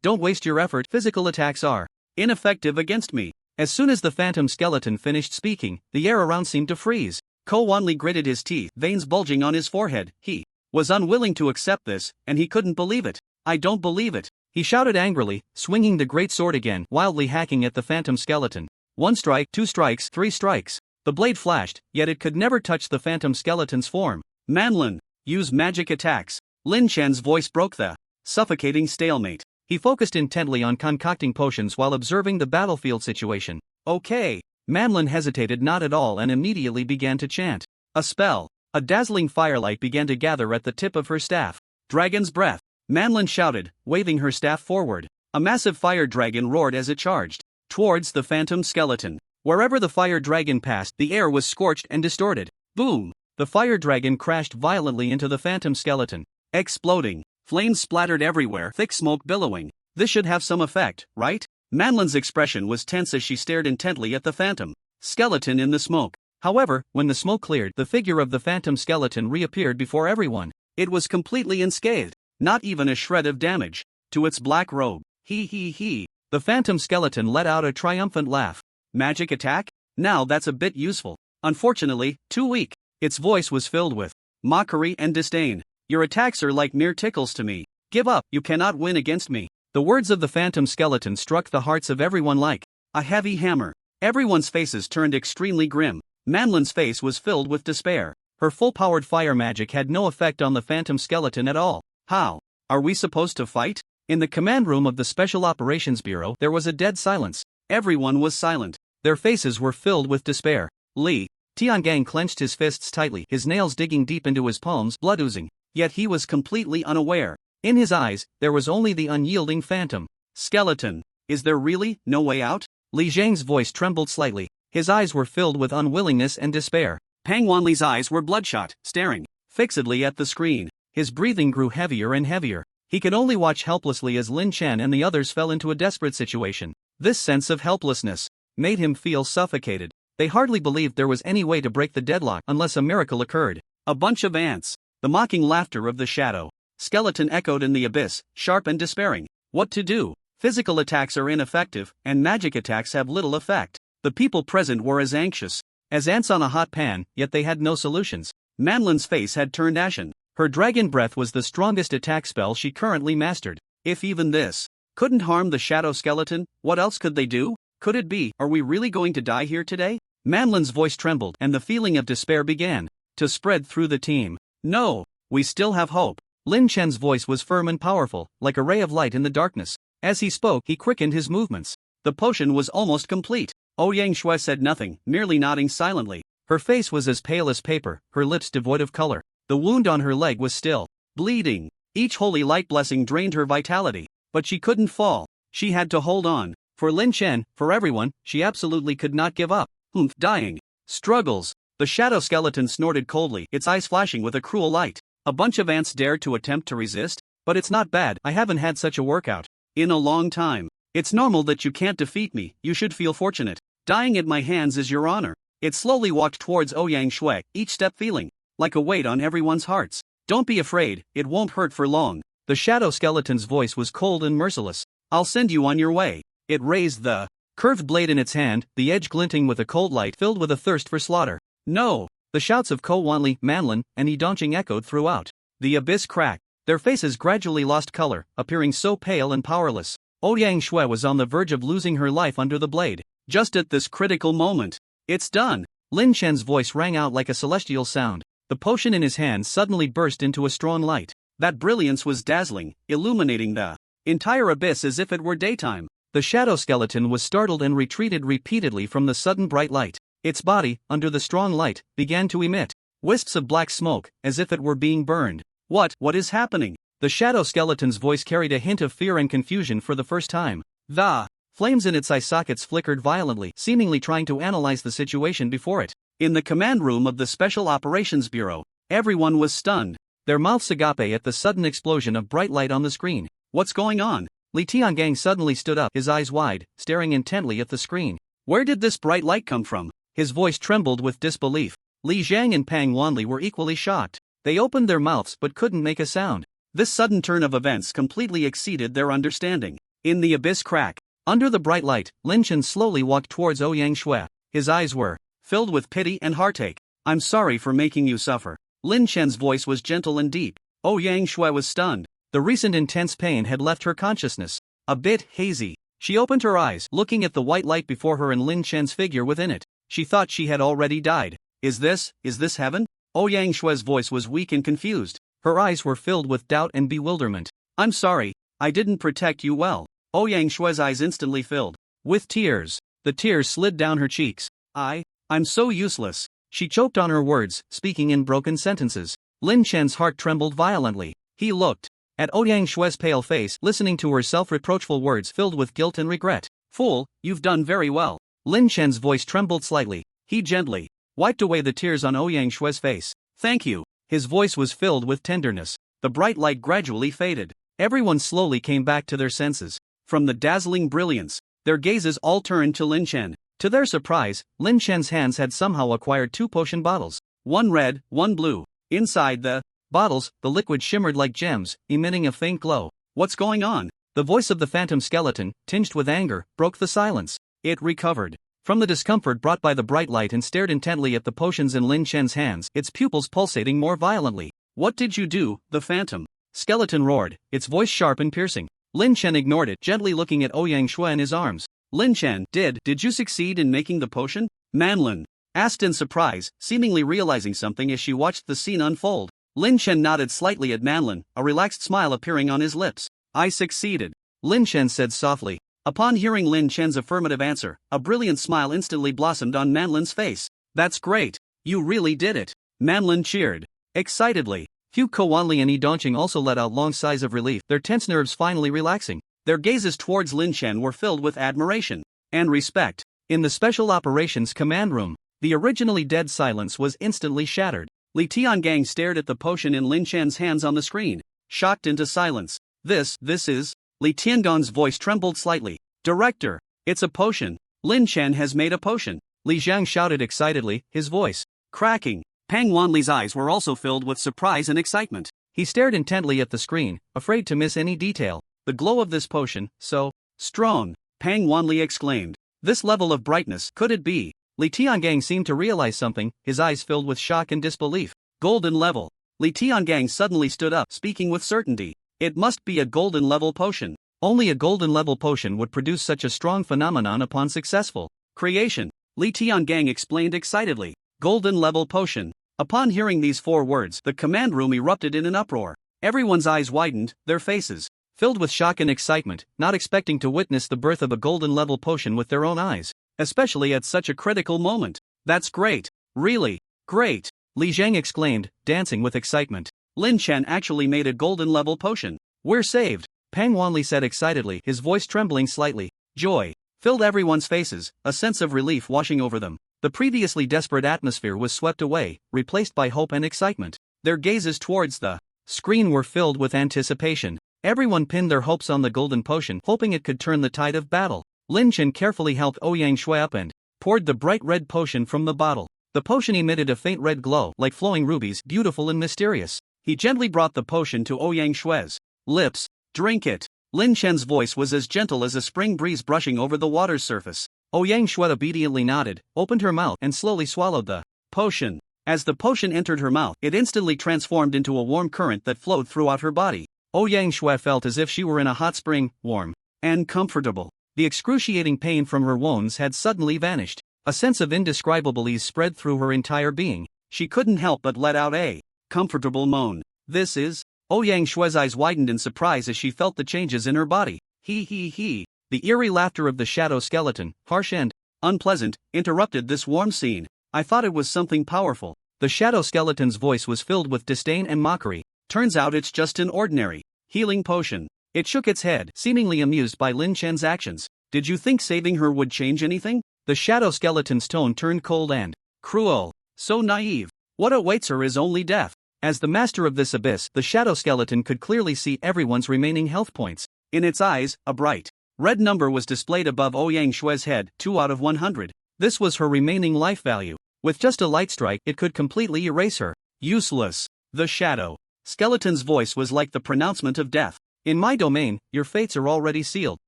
Don't waste your effort. Physical attacks are ineffective against me. As soon as the phantom skeleton finished speaking, the air around seemed to freeze. Ko Wanli gritted his teeth, veins bulging on his forehead. He was unwilling to accept this, and he couldn't believe it. I don't believe it. He shouted angrily, swinging the great sword again, wildly hacking at the phantom skeleton. 1 strike, 2 strikes, 3 strikes. The blade flashed, yet it could never touch the phantom skeleton's form. Manlin, use magic attacks. Lin Chen's voice broke the suffocating stalemate. He focused intently on concocting potions while observing the battlefield situation. Okay. Manlin hesitated not at all and immediately began to chant a spell. A dazzling firelight began to gather at the tip of her staff. Dragon's breath. Manlin shouted, waving her staff forward. A massive fire dragon roared as it charged towards the phantom skeleton. Wherever the fire dragon passed, the air was scorched and distorted. Boom! The fire dragon crashed violently into the phantom skeleton, exploding. Flames splattered everywhere, thick smoke billowing. This should have some effect, right? Manlin's expression was tense as she stared intently at the phantom skeleton in the smoke. However, when the smoke cleared, the figure of the phantom skeleton reappeared before everyone. It was completely unscathed, not even a shred of damage to its black robe. He. The phantom skeleton let out a triumphant laugh. Magic attack? Now that's a bit useful. Unfortunately, too weak. Its voice was filled with mockery and disdain. Your attacks are like mere tickles to me. Give up, you cannot win against me. The words of the phantom skeleton struck the hearts of everyone like a heavy hammer. Everyone's faces turned extremely grim. Manlin's face was filled with despair. Her full-powered fire magic had no effect on the phantom skeleton at all. How are we supposed to fight? In the command room of the Special Operations Bureau, there was a dead silence. Everyone was silent. Their faces were filled with despair. Li Tiangang clenched his fists tightly, his nails digging deep into his palms, blood oozing. Yet he was completely unaware. In his eyes, there was only the unyielding phantom skeleton. Is there really no way out? Li Zhang's voice trembled slightly. His eyes were filled with unwillingness and despair. Pang Wanli's eyes were bloodshot, staring fixedly at the screen. His breathing grew heavier and heavier. He could only watch helplessly as Lin Chen and the others fell into a desperate situation. This sense of helplessness made him feel suffocated. They hardly believed there was any way to break the deadlock unless a miracle occurred. A bunch of ants. The mocking laughter of the shadow skeleton echoed in the abyss, sharp and despairing. What to do? Physical attacks are ineffective, and magic attacks have little effect. The people present were as anxious as ants on a hot pan, yet they had no solutions. Manlin's face had turned ashen. Her dragon breath was the strongest attack spell she currently mastered. If even this Couldn't harm the shadow skeleton. What else could they do? Could it be, are we really going to die here today? Manlin's voice trembled and the feeling of despair began to spread through the team. No, we still have hope. Lin Chen's voice was firm and powerful, like a ray of light in the darkness. As he spoke, he quickened his movements. The potion was almost complete. Ouyang Shui said nothing, merely nodding silently. Her face was as pale as paper, her lips devoid of color. The wound on her leg was still bleeding. Each holy light blessing drained her vitality. But she couldn't fall. She had to hold on. For Lin Chen, for everyone, she absolutely could not give up. Dying. Struggles. The shadow skeleton snorted coldly, its eyes flashing with a cruel light. A bunch of ants dared to attempt to resist? But it's not bad, I haven't had such a workout in a long time. It's normal that you can't defeat me, you should feel fortunate. Dying at my hands is your honor. It slowly walked towards Ouyang Shui, each step feeling like a weight on everyone's hearts. Don't be afraid, it won't hurt for long. The shadow skeleton's voice was cold and merciless. I'll send you on your way. It raised the curved blade in its hand, the edge glinting with a cold light filled with a thirst for slaughter. No! The shouts of Ko Wanli, Manlin, and Yidongqing echoed throughout. The abyss cracked. Their faces gradually lost color, appearing so pale and powerless. Ouyang Shui was on the verge of losing her life under the blade. Just at this critical moment. It's done! Lin Chen's voice rang out like a celestial sound. The potion in his hand suddenly burst into a strong light. That brilliance was dazzling, illuminating the entire abyss as if it were daytime. The shadow skeleton was startled and retreated repeatedly from the sudden bright light. Its body, under the strong light, began to emit wisps of black smoke, as if it were being burned. What is happening? The shadow skeleton's voice carried a hint of fear and confusion for the first time. The flames in its eye sockets flickered violently, seemingly trying to analyze the situation before it. In the command room of the Special Operations Bureau, everyone was stunned, their mouths agape at the sudden explosion of bright light on the screen. What's going on? Li Tiangang suddenly stood up, his eyes wide, staring intently at the screen. Where did this bright light come from? His voice trembled with disbelief. Li Zhang and Pang Wanli were equally shocked. They opened their mouths but couldn't make a sound. This sudden turn of events completely exceeded their understanding. In the abyss crack, under the bright light, Lin Chen slowly walked towards Ouyang Shui. His eyes were filled with pity and heartache. I'm sorry for making you suffer. Lin Chen's voice was gentle and deep. Ouyang Shui was stunned. The recent intense pain had left her consciousness a bit hazy. She opened her eyes, looking at the white light before her and Lin Chen's figure within it. She thought she had already died. Is this heaven? Ouyang Shui's voice was weak and confused. Her eyes were filled with doubt and bewilderment. I'm sorry, I didn't protect you well. Ouyang Shui's eyes instantly filled with tears. The tears slid down her cheeks. I'm so useless. She choked on her words, speaking in broken sentences. Lin Chen's heart trembled violently. He looked at Ouyang Shui's pale face, listening to her self-reproachful words filled with guilt and regret. Fool, you've done very well. Lin Chen's voice trembled slightly. He gently wiped away the tears on Ouyang Shui's face. Thank you. His voice was filled with tenderness. The bright light gradually faded. Everyone slowly came back to their senses. From the dazzling brilliance, their gazes all turned to Lin Chen. To their surprise, Lin Chen's hands had somehow acquired 2 potion bottles. One red, one blue. Inside the bottles, the liquid shimmered like gems, emitting a faint glow. What's going on? The voice of the phantom skeleton, tinged with anger, broke the silence. It recovered from the discomfort brought by the bright light and stared intently at the potions in Lin Chen's hands, its pupils pulsating more violently. What did you do? The phantom skeleton roared, its voice sharp and piercing. Lin Chen ignored it, gently looking at Ouyang Shui in his arms. Lin Chen, did you succeed in making the potion? Manlin asked in surprise, seemingly realizing something as she watched the scene unfold. Lin Chen nodded slightly at Manlin, a relaxed smile appearing on his lips. I succeeded, Lin Chen said softly. Upon hearing Lin Chen's affirmative answer, a brilliant smile instantly blossomed on Manlin's face. That's great. You really did it. Manlin cheered excitedly. Hu Kowanli and Yidongqing also let out long sighs of relief, their tense nerves finally relaxing. Their gazes towards Lin Chen were filled with admiration and respect. In the Special Operations Command Room, the originally dead silence was instantly shattered. Li Tiangang stared at the potion in Lin Chen's hands on the screen, shocked into silence. This is... Li Tiangong's voice trembled slightly. Director, it's a potion. Lin Chen has made a potion. Li Zhang shouted excitedly, his voice cracking. Pang Wanli's eyes were also filled with surprise and excitement. He stared intently at the screen, afraid to miss any detail. The glow of this potion, so strong, Pang Wanli exclaimed. This level of brightness, could it be? Li Tiangang seemed to realize something, his eyes filled with shock and disbelief. Golden level. Li Tiangang suddenly stood up, speaking with certainty. It must be a golden level potion. Only a golden level potion would produce such a strong phenomenon upon successful creation. Li Tiangang explained excitedly. Golden level potion. Upon hearing these 4 words, the command room erupted in an uproar. Everyone's eyes widened, their faces filled with shock and excitement, not expecting to witness the birth of a golden level potion with their own eyes, especially at such a critical moment. That's great. Really great, Li Zhang exclaimed, dancing with excitement. Lin Chen actually made a golden level potion. We're saved, Pang Wanli said excitedly, his voice trembling slightly. Joy filled everyone's faces, a sense of relief washing over them. The previously desperate atmosphere was swept away, replaced by hope and excitement. Their gazes towards the screen were filled with anticipation. Everyone pinned their hopes on the golden potion, hoping it could turn the tide of battle. Lin Chen carefully helped Ouyang Shui up and poured the bright red potion from the bottle. The potion emitted a faint red glow, like flowing rubies, beautiful and mysterious. He gently brought the potion to Ouyang Shui's lips. Drink it. Lin Chen's voice was as gentle as a spring breeze brushing over the water's surface. Ouyang Shui obediently nodded, opened her mouth and slowly swallowed the potion. As the potion entered her mouth, it instantly transformed into a warm current that flowed throughout her body. Ouyang Shui felt as if she were in a hot spring, warm and comfortable. The excruciating pain from her wounds had suddenly vanished. A sense of indescribable ease spread through her entire being. She couldn't help but let out a comfortable moan. This is... Ouyang Shui's eyes widened in surprise as she felt the changes in her body. He. The eerie laughter of the shadow skeleton, harsh and unpleasant, interrupted this warm scene. I thought it was something powerful. The shadow skeleton's voice was filled with disdain and mockery. Turns out it's just an ordinary healing potion. It shook its head, seemingly amused by Lin Chen's actions. Did you think saving her would change anything? The shadow skeleton's tone turned cold and cruel. So naive. What awaits her is only death. As the master of this abyss, the shadow skeleton could clearly see everyone's remaining health points. In its eyes, a bright red number was displayed above Ouyang Shui's head, 2 out of 100. This was her remaining life value. With just a light strike, it could completely erase her. Useless. The shadow skeleton's voice was like the pronouncement of death. In my domain, your fates are already sealed.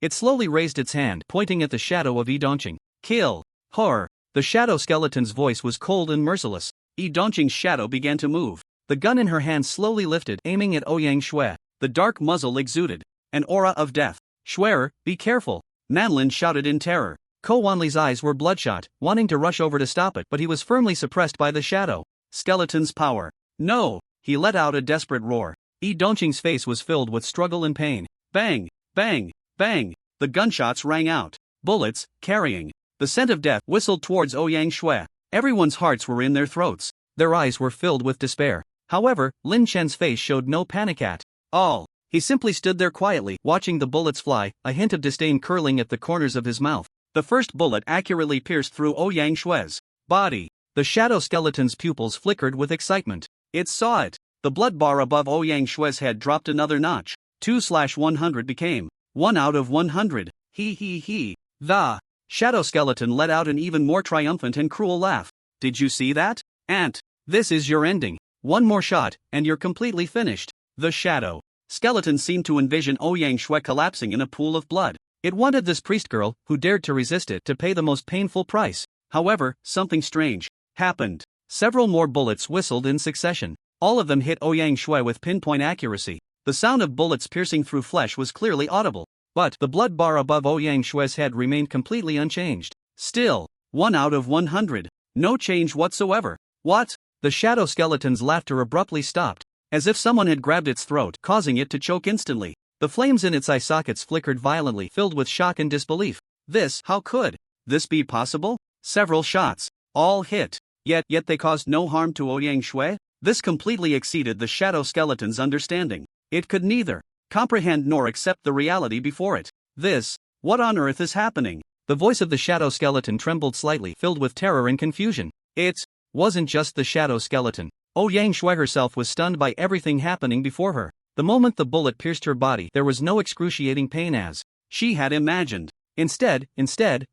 It slowly raised its hand, pointing at the shadow of Yi Dongqing. Kill. Horror. The shadow skeleton's voice was cold and merciless. Yi Dongqing's shadow began to move. The gun in her hand slowly lifted, aiming at Ouyang Shui. The dark muzzle exuded an aura of death. Shui'er, be careful. Manlin shouted in terror. Ko Wanli's eyes were bloodshot, wanting to rush over to stop it, but he was firmly suppressed by the shadow skeleton's power. No! He let out a desperate roar. Yi Dongqing's face was filled with struggle and pain. Bang! Bang! Bang! The gunshots rang out. Bullets, carrying the scent of death, whistled towards Ouyang Shui. Everyone's hearts were in their throats. Their eyes were filled with despair. However, Lin Chen's face showed no panic at all. He simply stood there quietly, watching the bullets fly, a hint of disdain curling at the corners of his mouth. The first bullet accurately pierced through Ouyang Shui's body. The shadow skeleton's pupils flickered with excitement. It saw it. The blood bar above Ouyang Shui's head dropped another notch. 2/100 became 1 out of 100. He. The shadow skeleton let out an even more triumphant and cruel laugh. Did you see that? Ant, this is your ending. One more shot, and you're completely finished. The shadow skeleton seemed to envision Ouyang Shui collapsing in a pool of blood. It wanted this priest girl, who dared to resist it, to pay the most painful price. However, something strange happened. Several more bullets whistled in succession. All of them hit Ouyang Shui with pinpoint accuracy. The sound of bullets piercing through flesh was clearly audible. But the blood bar above Ouyang Shui's head remained completely unchanged. Still, 1 out of 100. No change whatsoever. What? The shadow skeleton's laughter abruptly stopped, as if someone had grabbed its throat, causing it to choke instantly. The flames in its eye sockets flickered violently, filled with shock and disbelief. How could this be possible? Several shots, all hit. Yet they caused no harm to Ouyang Shui? This completely exceeded the shadow skeleton's understanding. It could neither comprehend nor accept the reality before it. What on earth is happening? The voice of the shadow skeleton trembled slightly, filled with terror and confusion. It wasn't just the shadow skeleton. Ouyang Shui herself was stunned by everything happening before her. The moment the bullet pierced her body, there was no excruciating pain as she had imagined. Instead,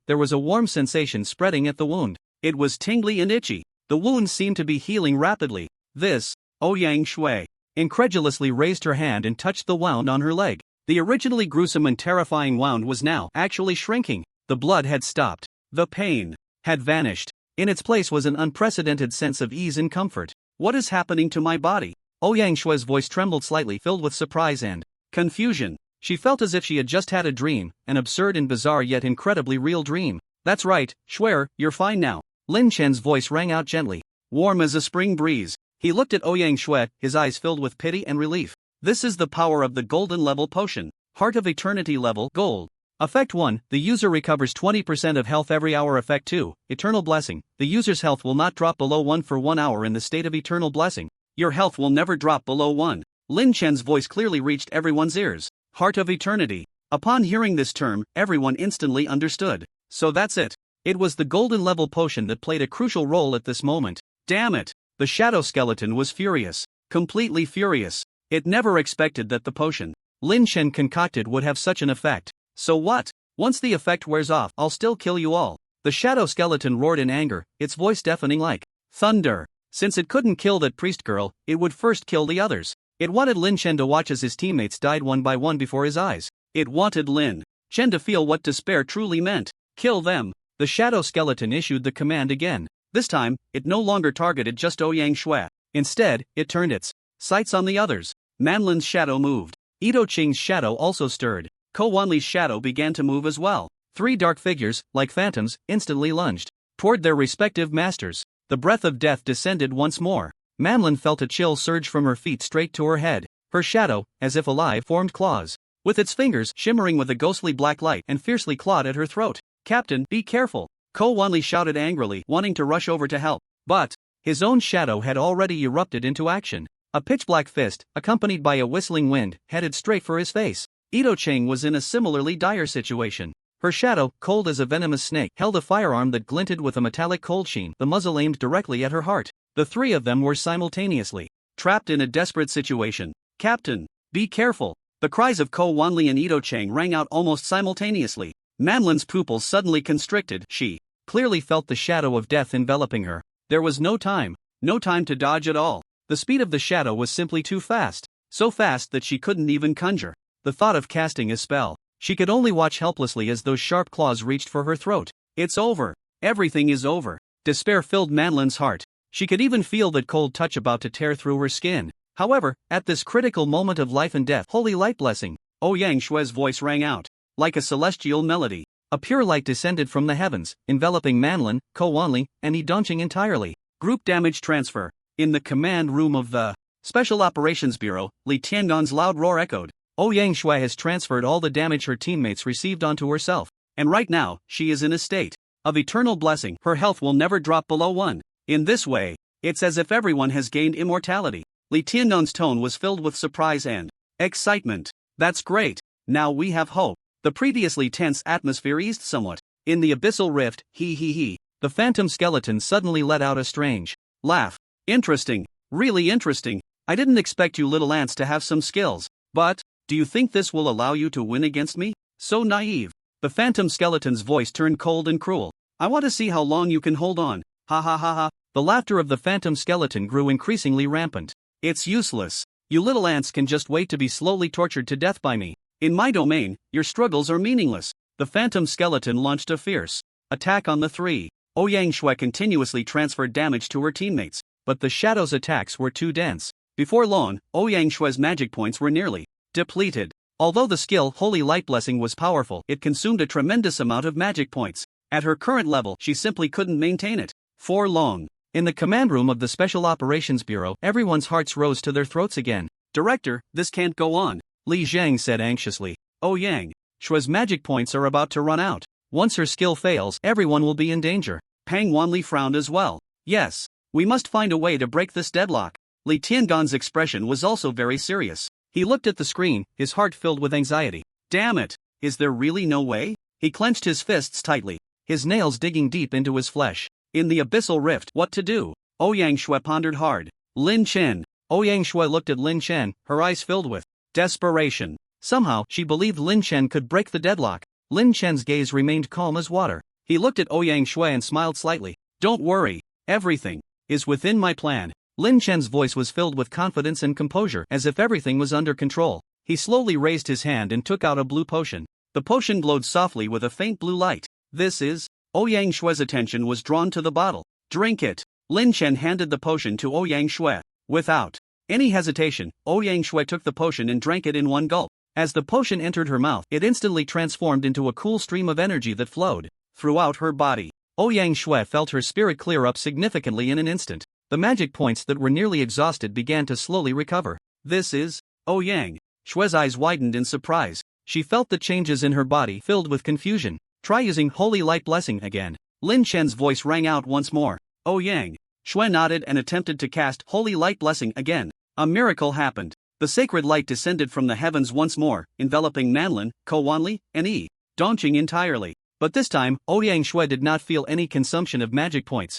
there was a warm sensation spreading at the wound. It was tingly and itchy. The wound seemed to be healing rapidly. Ouyang Shui incredulously raised her hand and touched the wound on her leg. The originally gruesome and terrifying wound was now actually shrinking. The blood had stopped. The pain had vanished. In its place was an unprecedented sense of ease and comfort. What is happening to my body? Ouyang Shui's voice trembled slightly, filled with surprise and confusion. She felt as if she had just had a dream, an absurd and bizarre yet incredibly real dream. That's right, Schwer, you're fine now. Lin Chen's voice rang out gently, warm as a spring breeze. He looked at Ouyang Xue, his eyes filled with pity and relief. This is the power of the golden level potion. Heart of Eternity level Gold. Effect 1, the user recovers 20% of health every hour. Effect 2, Eternal Blessing. The user's health will not drop below 1 for 1 hour in the state of Eternal Blessing. Your health will never drop below 1. Lin Chen's voice clearly reached everyone's ears. Heart of Eternity. Upon hearing this term, everyone instantly understood. So that's it. It was the golden level potion that played a crucial role at this moment. Damn it! The shadow skeleton was furious. Completely furious. It never expected that the potion Lin Chen concocted would have such an effect. So what? Once the effect wears off, I'll still kill you all. The shadow skeleton roared in anger, its voice deafening like thunder. Since it couldn't kill that priest girl, it would first kill the others. It wanted Lin Chen to watch as his teammates died one by one before his eyes. It wanted Lin Chen to feel what despair truly meant. Kill them. The shadow skeleton issued the command again. This time, it no longer targeted just Ouyang Xue. Instead, it turned its sights on the others. Manlin's shadow moved. Ito Qing's shadow also stirred. Ko Wanli's shadow began to move as well. 3 dark figures, like phantoms, instantly lunged toward their respective masters. The breath of death descended once more. Manlin felt a chill surge from her feet straight to her head. Her shadow, as if alive, formed claws, with its fingers shimmering with a ghostly black light, and fiercely clawed at her throat. Captain, be careful! Ko Wanli shouted angrily, wanting to rush over to help. But his own shadow had already erupted into action. A pitch-black fist, accompanied by a whistling wind, headed straight for his face. Ito Cheng was in a similarly dire situation. Her shadow, cold as a venomous snake, held a firearm that glinted with a metallic cold sheen, the muzzle aimed directly at her heart. The 3 of them were simultaneously trapped in a desperate situation. Captain, be careful! The cries of Ko Wanli and Ito Cheng rang out almost simultaneously. Manlin's pupils suddenly constricted. She clearly felt the shadow of death enveloping her. There was no time to dodge at all. The speed of the shadow was simply too fast. So fast that she couldn't even conjure the thought of casting a spell. She could only watch helplessly as those sharp claws reached for her throat. It's over. Everything is over. Despair filled Manlin's heart. She could even feel that cold touch about to tear through her skin. However, at this critical moment of life and death, holy light blessing, Ouyang Xue's voice rang out. Like a celestial melody, a pure light descended from the heavens, enveloping Manlin, Ko Wanli, and Yi Dongqing entirely. Group damage transfer. In the command room of the Special Operations Bureau, Li Tiangan's loud roar echoed. Ouyang Xue has transferred all the damage her teammates received onto herself, and right now, she is in a state of eternal blessing. Her health will never drop below 1. In this way, it's as if everyone has gained immortality. Li Tiangan's tone was filled with surprise and excitement. That's great. Now we have hope. The previously tense atmosphere eased somewhat. In the abyssal rift, the phantom skeleton suddenly let out a strange laugh. Interesting. Really interesting. I didn't expect you little ants to have some skills. But, do you think this will allow you to win against me? So naive. The phantom skeleton's voice turned cold and cruel. I want to see how long you can hold on. Ha ha ha ha. The laughter of the phantom skeleton grew increasingly rampant. It's useless. You little ants can just wait to be slowly tortured to death by me. In my domain, your struggles are meaningless. The phantom skeleton launched a fierce attack on the 3. Ouyang Xue continuously transferred damage to her teammates, but the shadow's attacks were too dense. Before long, Ouyang Xue's magic points were nearly depleted. Although the skill Holy Light Blessing was powerful, it consumed a tremendous amount of magic points. At her current level, she simply couldn't maintain it for long. In the command room of the Special Operations Bureau, everyone's hearts rose to their throats again. Director, this can't go on, Li Zhang said anxiously. Ouyang Xue's magic points are about to run out. Once her skill fails, everyone will be in danger. Pang Wanli frowned as well. Yes, we must find a way to break this deadlock. Li Tiangan's expression was also very serious. He looked at the screen, his heart filled with anxiety. Damn it, is there really no way? He clenched his fists tightly, his nails digging deep into his flesh. In the abyssal rift, what to do? Ouyang Xue pondered hard. Lin Chen. Ouyang Xue looked at Lin Chen, her eyes filled with desperation. Somehow, she believed Lin Chen could break the deadlock. Lin Chen's gaze remained calm as water. He looked at Ouyang Xue and smiled slightly. Don't worry, everything is within my plan. Lin Chen's voice was filled with confidence and composure, as if everything was under control. He slowly raised his hand and took out a blue potion. The potion glowed softly with a faint blue light. This is... Ouyang Xue's attention was drawn to the bottle. Drink it. Lin Chen handed the potion to Ouyang Xue. Without any hesitation, Ouyang Xue took the potion and drank it in one gulp. As the potion entered her mouth, it instantly transformed into a cool stream of energy that flowed throughout her body. Ouyang Shui felt her spirit clear up significantly in an instant. The magic points that were nearly exhausted began to slowly recover. This is... Ouyang Shui's eyes widened in surprise. She felt the changes in her body filled with confusion. Try using Holy Light Blessing again. Lin Chen's voice rang out once more. Ouyang Shui nodded and attempted to cast Holy Light Blessing again. A miracle happened. The sacred light descended from the heavens once more, enveloping Manlin, Ko Wanli, and Yi Dongqing entirely. But this time, Ouyang Shui did not feel any consumption of magic points.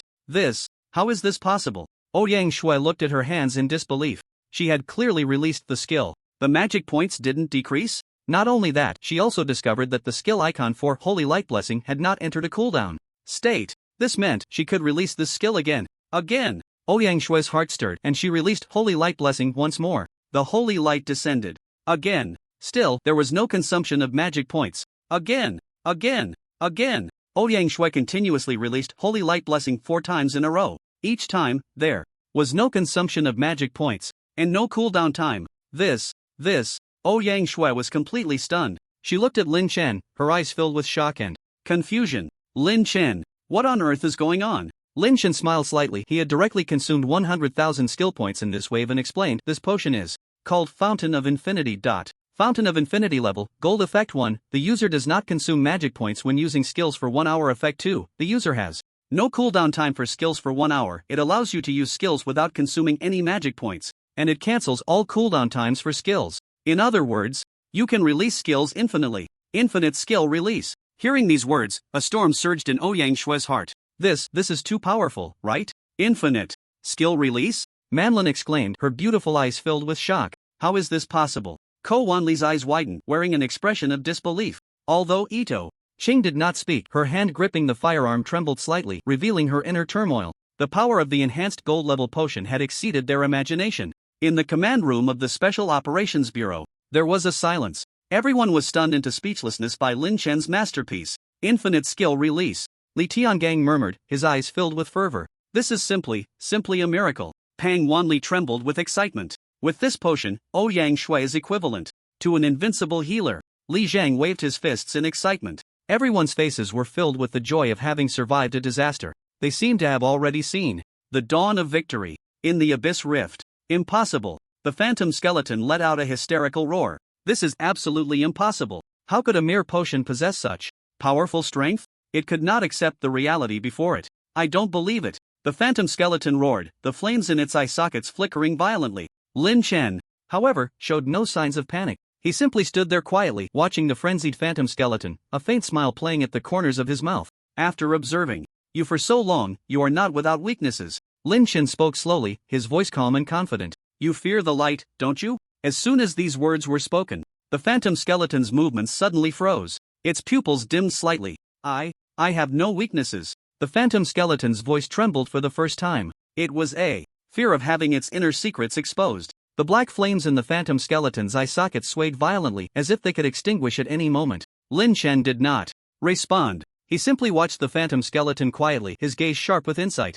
How is this possible? Ouyang Shui looked at her hands in disbelief. She had clearly released the skill. The magic points didn't decrease? Not only that, she also discovered that the skill icon for Holy Light Blessing had not entered a cooldown state. This meant she could release this skill again. Ouyang Shui's heart stirred and she released Holy Light Blessing once more. The holy light descended. Again. Still, there was no consumption of magic points. Again. Ouyang Shui continuously released Holy Light Blessing 4 times in a row. Each time, there was no consumption of magic points, and no cooldown time. Ouyang Shui was completely stunned. She looked at Lin Chen, her eyes filled with shock and confusion. Lin Chen, what on earth is going on? Lin Chen smiled slightly. He had directly consumed 100,000 skill points in this wave and explained, this potion is called Fountain of Infinity. Fountain of Infinity level, Gold Effect 1, the user does not consume magic points when using skills for 1 hour. Effect 2, the user has no cooldown time for skills for 1 hour. It allows you to use skills without consuming any magic points, and it cancels all cooldown times for skills. In other words, you can release skills infinitely. Infinite skill release. Hearing these words, a storm surged in Ouyang Shui's heart. This is too powerful, right? Infinite skill release? Manlin exclaimed, her beautiful eyes filled with shock. How is this possible? Ko Wanli's eyes widened, wearing an expression of disbelief. Although Ito Ching did not speak, her hand gripping the firearm trembled slightly, revealing her inner turmoil. The power of the enhanced gold level potion had exceeded their imagination. In the command room of the Special Operations Bureau, there was a silence. Everyone was stunned into speechlessness by Lin Chen's masterpiece. Infinite skill release. Li Tiangang murmured, his eyes filled with fervor. This is simply a miracle. Pang Wanli trembled with excitement. With this potion, Ouyang Shui is equivalent to an invincible healer. Li Zhang waved his fists in excitement. Everyone's faces were filled with the joy of having survived a disaster. They seemed to have already seen the dawn of victory. In the Abyss Rift. Impossible. The phantom skeleton let out a hysterical roar. This is absolutely impossible. How could a mere potion possess such powerful strength? It could not accept the reality before it. I don't believe it. The phantom skeleton roared, the flames in its eye sockets flickering violently. Lin Chen, however, showed no signs of panic. He simply stood there quietly, watching the frenzied phantom skeleton, a faint smile playing at the corners of his mouth. After observing you for so long, you are not without weaknesses. Lin Chen spoke slowly, his voice calm and confident. You fear the light, don't you? As soon as these words were spoken, the phantom skeleton's movements suddenly froze. Its pupils dimmed slightly. I have no weaknesses. The phantom skeleton's voice trembled for the first time. It was a fear of having its inner secrets exposed. The black flames in the phantom skeleton's eye sockets swayed violently as if they could extinguish at any moment. Lin Chen did not respond. He simply watched the phantom skeleton quietly, his gaze sharp with insight.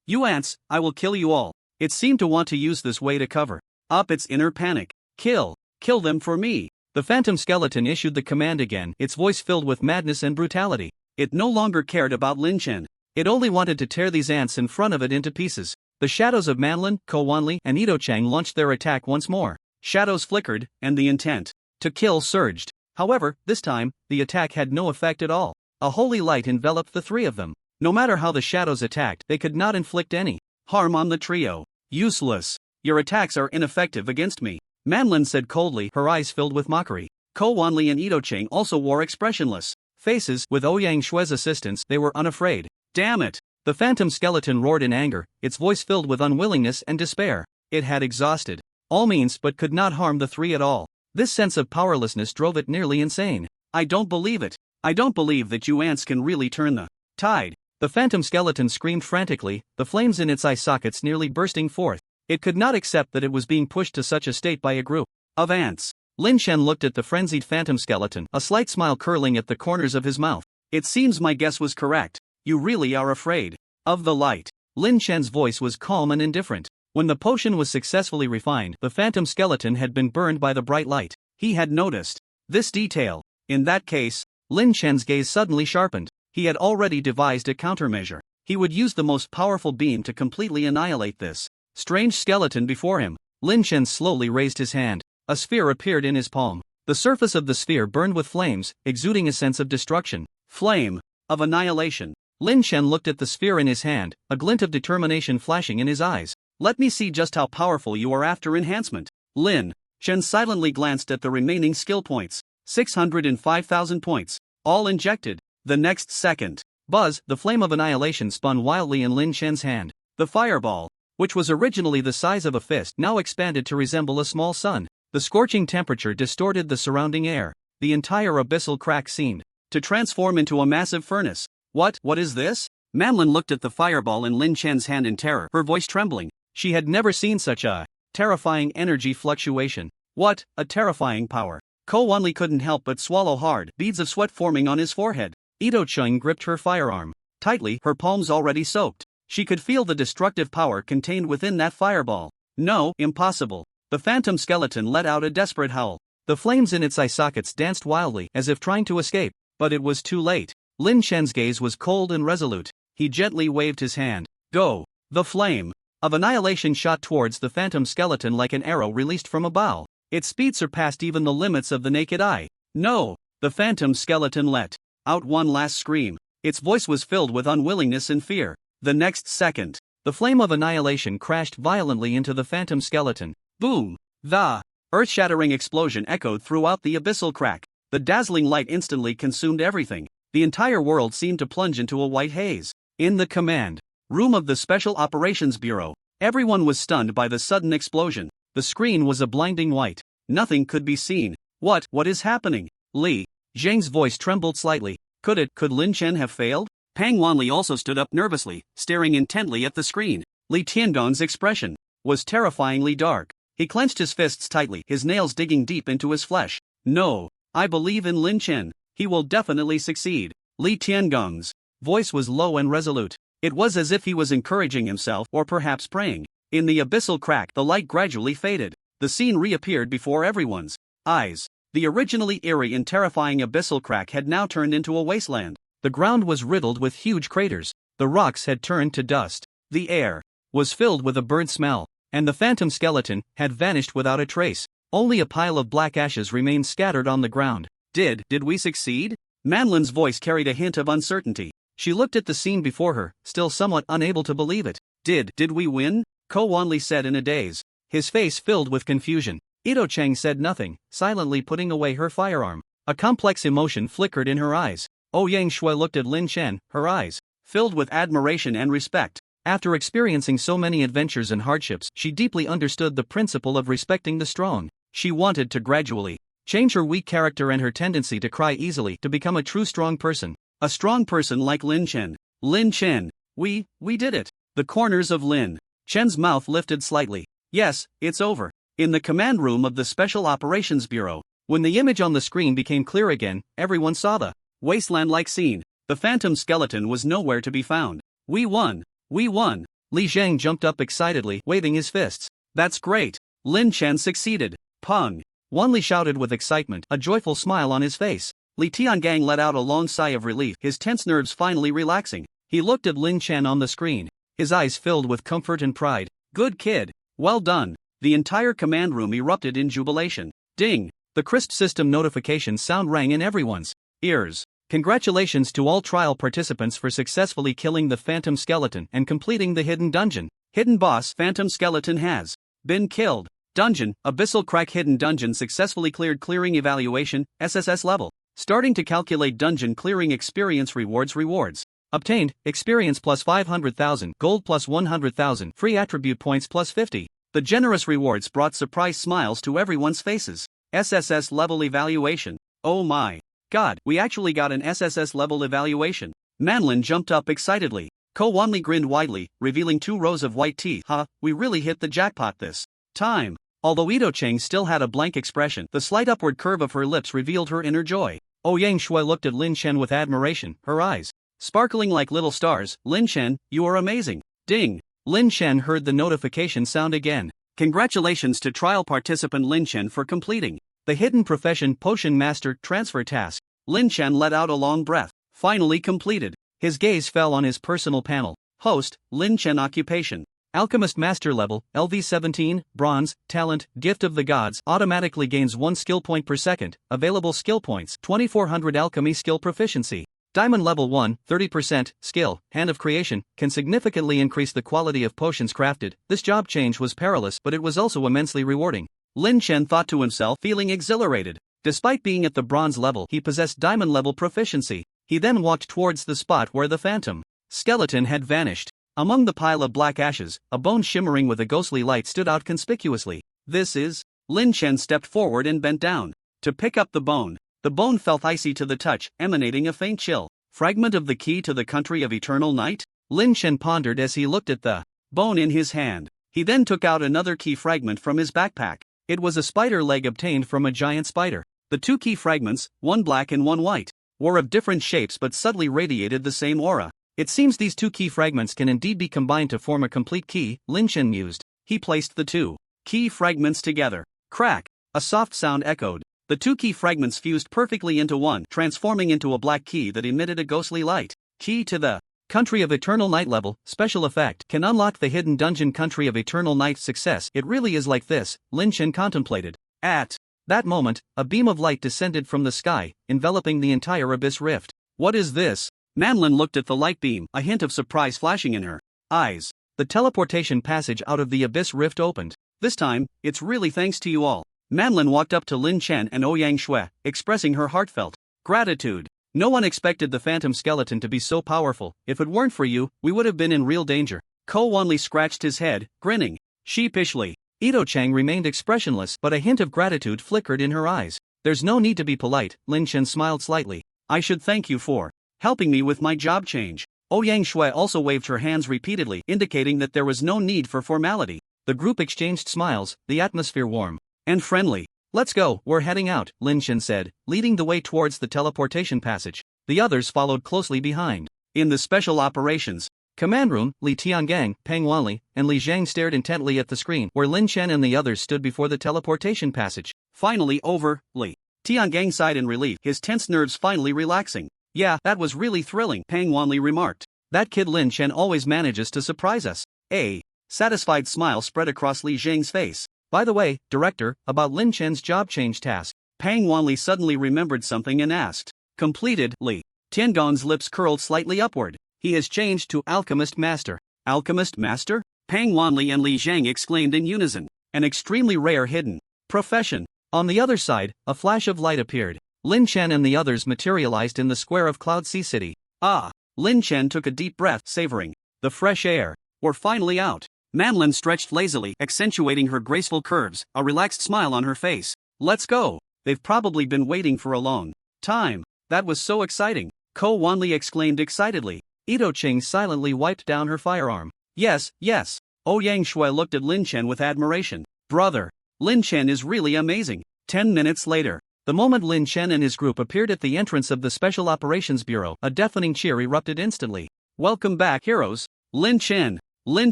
You ants, I will kill you all. It seemed to want to use this way to cover up its inner panic. Kill them for me. The phantom skeleton issued the command again, its voice filled with madness and brutality. It no longer cared about Lin Chen. It only wanted to tear these ants in front of it into pieces. The shadows of Manlin, Ko Wanli, and Ito Chang launched their attack once more. Shadows flickered, and the intent to kill surged. However, this time, the attack had no effect at all. A holy light enveloped the 3 of them. No matter how the shadows attacked, they could not inflict any harm on the trio. Useless. Your attacks are ineffective against me, Manlin said coldly, her eyes filled with mockery. Ko Wanli and Ito Chang also wore expressionless faces. With Ouyang Shui's assistance, they were unafraid. Damn it! The phantom skeleton roared in anger, its voice filled with unwillingness and despair. It had exhausted all means but could not harm the 3 at all. This sense of powerlessness drove it nearly insane. I don't believe it. I don't believe that you ants can really turn the tide. The phantom skeleton screamed frantically, the flames in its eye sockets nearly bursting forth. It could not accept that it was being pushed to such a state by a group of ants. Lin Chen looked at the frenzied phantom skeleton, a slight smile curling at the corners of his mouth. It seems my guess was correct. You really are afraid of the light. Lin Chen's voice was calm and indifferent. When the potion was successfully refined, the phantom skeleton had been burned by the bright light. He had noticed this detail. In that case, Lin Chen's gaze suddenly sharpened. He had already devised a countermeasure. He would use the most powerful beam to completely annihilate this strange skeleton before him. Lin Chen slowly raised his hand. A sphere appeared in his palm. The surface of the sphere burned with flames, exuding a sense of destruction. Flame of annihilation. Lin Chen looked at the sphere in his hand, a glint of determination flashing in his eyes. Let me see just how powerful you are after enhancement. Lin Chen silently glanced at the remaining skill points. 605,000 points. All injected. The next second. Buzz, the flame of annihilation spun wildly in Lin Chen's hand. The fireball, which was originally the size of a fist, now expanded to resemble a small sun. The scorching temperature distorted the surrounding air. The entire abyssal crack seemed to transform into a massive furnace. What is this? Manlin looked at the fireball in Lin Chen's hand in terror, her voice trembling. She had never seen such a terrifying energy fluctuation. What a terrifying power. Ko Wanli couldn't help but swallow hard, beads of sweat forming on his forehead. Ito Chung gripped her firearm tightly, her palms already soaked. She could feel the destructive power contained within that fireball. No, impossible. The phantom skeleton let out a desperate howl. The flames in its eye sockets danced wildly, as if trying to escape. But it was too late. Lin Chen's gaze was cold and resolute. He gently waved his hand. Go! The flame of annihilation shot towards the phantom skeleton like an arrow released from a bow. Its speed surpassed even the limits of the naked eye. No! The phantom skeleton let out one last scream. Its voice was filled with unwillingness and fear. The next second, the flame of annihilation crashed violently into the phantom skeleton. Boom! The earth-shattering explosion echoed throughout the abyssal crack. The dazzling light instantly consumed everything. The entire world seemed to plunge into a white haze. In the command room of the Special Operations Bureau, everyone was stunned by the sudden explosion. The screen was a blinding white. Nothing could be seen. What is happening? Li Zhang's voice trembled slightly. Could Lin Chen have failed? Pang Wanli also stood up nervously, staring intently at the screen. Li Tiangong's expression was terrifyingly dark. He clenched his fists tightly, his nails digging deep into his flesh. No, I believe in Lin Chen. He will definitely succeed. Li Tiangong's voice was low and resolute. It was as if he was encouraging himself or perhaps praying. In the abyssal crack, the light gradually faded. The scene reappeared before everyone's eyes. The originally eerie and terrifying abyssal crack had now turned into a wasteland. The ground was riddled with huge craters. The rocks had turned to dust. The air was filled with a burnt smell, and the phantom skeleton had vanished without a trace. Only a pile of black ashes remained scattered on the ground. Did we succeed? Manlin's voice carried a hint of uncertainty. She looked at the scene before her, still somewhat unable to believe it. Did we win? Ko Wanli said in a daze, his face filled with confusion. Ito Cheng said nothing, silently putting away her firearm. A complex emotion flickered in her eyes. Yang Shui looked at Lin Chen, her eyes filled with admiration and respect. After experiencing so many adventures and hardships, she deeply understood the principle of respecting the strong. She wanted to gradually change her weak character and her tendency to cry easily to become a true strong person. A strong person like Lin Chen. Lin Chen, we did it. The corners of Lin Chen's mouth lifted slightly. Yes, it's over. In the command room of the Special Operations Bureau, when the image on the screen became clear again, everyone saw the wasteland-like scene. The phantom skeleton was nowhere to be found. We won! We won! Li Zhang jumped up excitedly, waving his fists. That's great! Lin Chen succeeded! Peng! Wanli shouted with excitement, a joyful smile on his face. Li Tiangang let out a long sigh of relief, his tense nerves finally relaxing. He looked at Lin Chen on the screen, his eyes filled with comfort and pride. Good kid! Well done! The entire command room erupted in jubilation. Ding! The crisp system notification sound rang in everyone's ears. Congratulations to all trial participants for successfully killing the phantom skeleton and completing the hidden dungeon. Hidden boss phantom skeleton has been killed. Dungeon, abyssal crack hidden dungeon successfully cleared clearing evaluation, SSS level. Starting to calculate dungeon clearing experience rewards. Obtained, experience plus 500,000, gold plus 100,000, free attribute points plus 50. The generous rewards brought surprise smiles to everyone's faces. SSS level evaluation. Oh my God, we actually got an SSS level evaluation. Manlin jumped up excitedly. Ko Wanli grinned widely, revealing 2 rows of white teeth. We really hit the jackpot this time. Although Ito Cheng still had a blank expression, the slight upward curve of her lips revealed her inner joy. Yang Shui looked at Lin Chen with admiration, her eyes sparkling like little stars. Lin Chen, you are amazing. Ding! Lin Chen heard the notification sound again. Congratulations to trial participant Lin Chen for completing The hidden profession Potion Master transfer task. Lin Chen let out a long breath. Finally completed. His gaze fell on his personal panel. Host, Lin Chen occupation. Alchemist Master Level, LV17, Bronze, Talent, Gift of the Gods, automatically gains 1 skill point per second, available skill points, 2400 Alchemy Skill Proficiency. Diamond Level 1, 30%, Skill, Hand of Creation, can significantly increase the quality of potions crafted. This job change was perilous, but it was also immensely rewarding. Lin Chen thought to himself, feeling exhilarated. Despite being at the bronze level, he possessed diamond level proficiency. He then walked towards the spot where the phantom skeleton had vanished. Among the pile of black ashes, a bone shimmering with a ghostly light stood out conspicuously. This is... Lin Chen stepped forward and bent down to pick up the bone. The bone felt icy to the touch, emanating a faint chill. Fragment of the key to the country of eternal night? Lin Chen pondered as he looked at the bone in his hand. He then took out another key fragment from his backpack. It was a spider leg obtained from a giant spider. The 2 key fragments, one black and one white, were of different shapes but subtly radiated the same aura. It seems these 2 key fragments can indeed be combined to form a complete key, Lin Chen mused. He placed the 2 key fragments together. Crack! A soft sound echoed. The 2 key fragments fused perfectly into one, transforming into a black key that emitted a ghostly light. Key to the Country of Eternal Night level, special effect, can unlock the hidden dungeon Country of Eternal Night. Success. It really is like this, Lin Chen contemplated. At that moment, a beam of light descended from the sky, enveloping the entire abyss rift. What is this? Manlin looked at the light beam, a hint of surprise flashing in her eyes. The teleportation passage out of the abyss rift opened. This time, it's really thanks to you all. Manlin walked up to Lin Chen and Ouyang Shui, expressing her heartfelt gratitude. No one expected the phantom skeleton to be so powerful. If it weren't for you, we would have been in real danger. Ko Wanli scratched his head, grinning sheepishly. Ito Chang remained expressionless, but a hint of gratitude flickered in her eyes. There's no need to be polite, Lin Chen smiled slightly. I should thank you for helping me with my job change. Ouyang Shui also waved her hands repeatedly, indicating that there was no need for formality. The group exchanged smiles, the atmosphere warm and friendly. Let's go, we're heading out, Lin Chen said, leading the way towards the teleportation passage. The others followed closely behind. In the special operations command room, Li Tiangang, Peng Wanli, and Li Zhang stared intently at the screen where Lin Chen and the others stood before the teleportation passage. Finally over, Li Tiangang sighed in relief, his tense nerves finally relaxing. Yeah, that was really thrilling, Peng Wanli remarked. That kid Lin Chen always manages to surprise us. A satisfied smile spread across Li Zhang's face. By the way, Director, about Lin Chen's job change task. Peng Wanli suddenly remembered something and asked. Completed, Li Tiangong's lips curled slightly upward. He has changed to Alchemist Master. Alchemist Master? Peng Wanli and Li Zhang exclaimed in unison. An extremely rare hidden profession. On the other side, a flash of light appeared. Lin Chen and the others materialized in the square of Cloud Sea City. Ah! Lin Chen took a deep breath, savoring the fresh air. We're finally out. Manlin stretched lazily, accentuating her graceful curves, a relaxed smile on her face. Let's go. They've probably been waiting for a long time. That was so exciting. Ko Wanli exclaimed excitedly. Ito Ching silently wiped down her firearm. Yes, yes. Ouyang Shui looked at Lin Chen with admiration. Brother, Lin Chen is really amazing. 10 minutes later. The moment Lin Chen and his group appeared at the entrance of the Special Operations Bureau, a deafening cheer erupted instantly. Welcome back, heroes. Lin Chen! Lin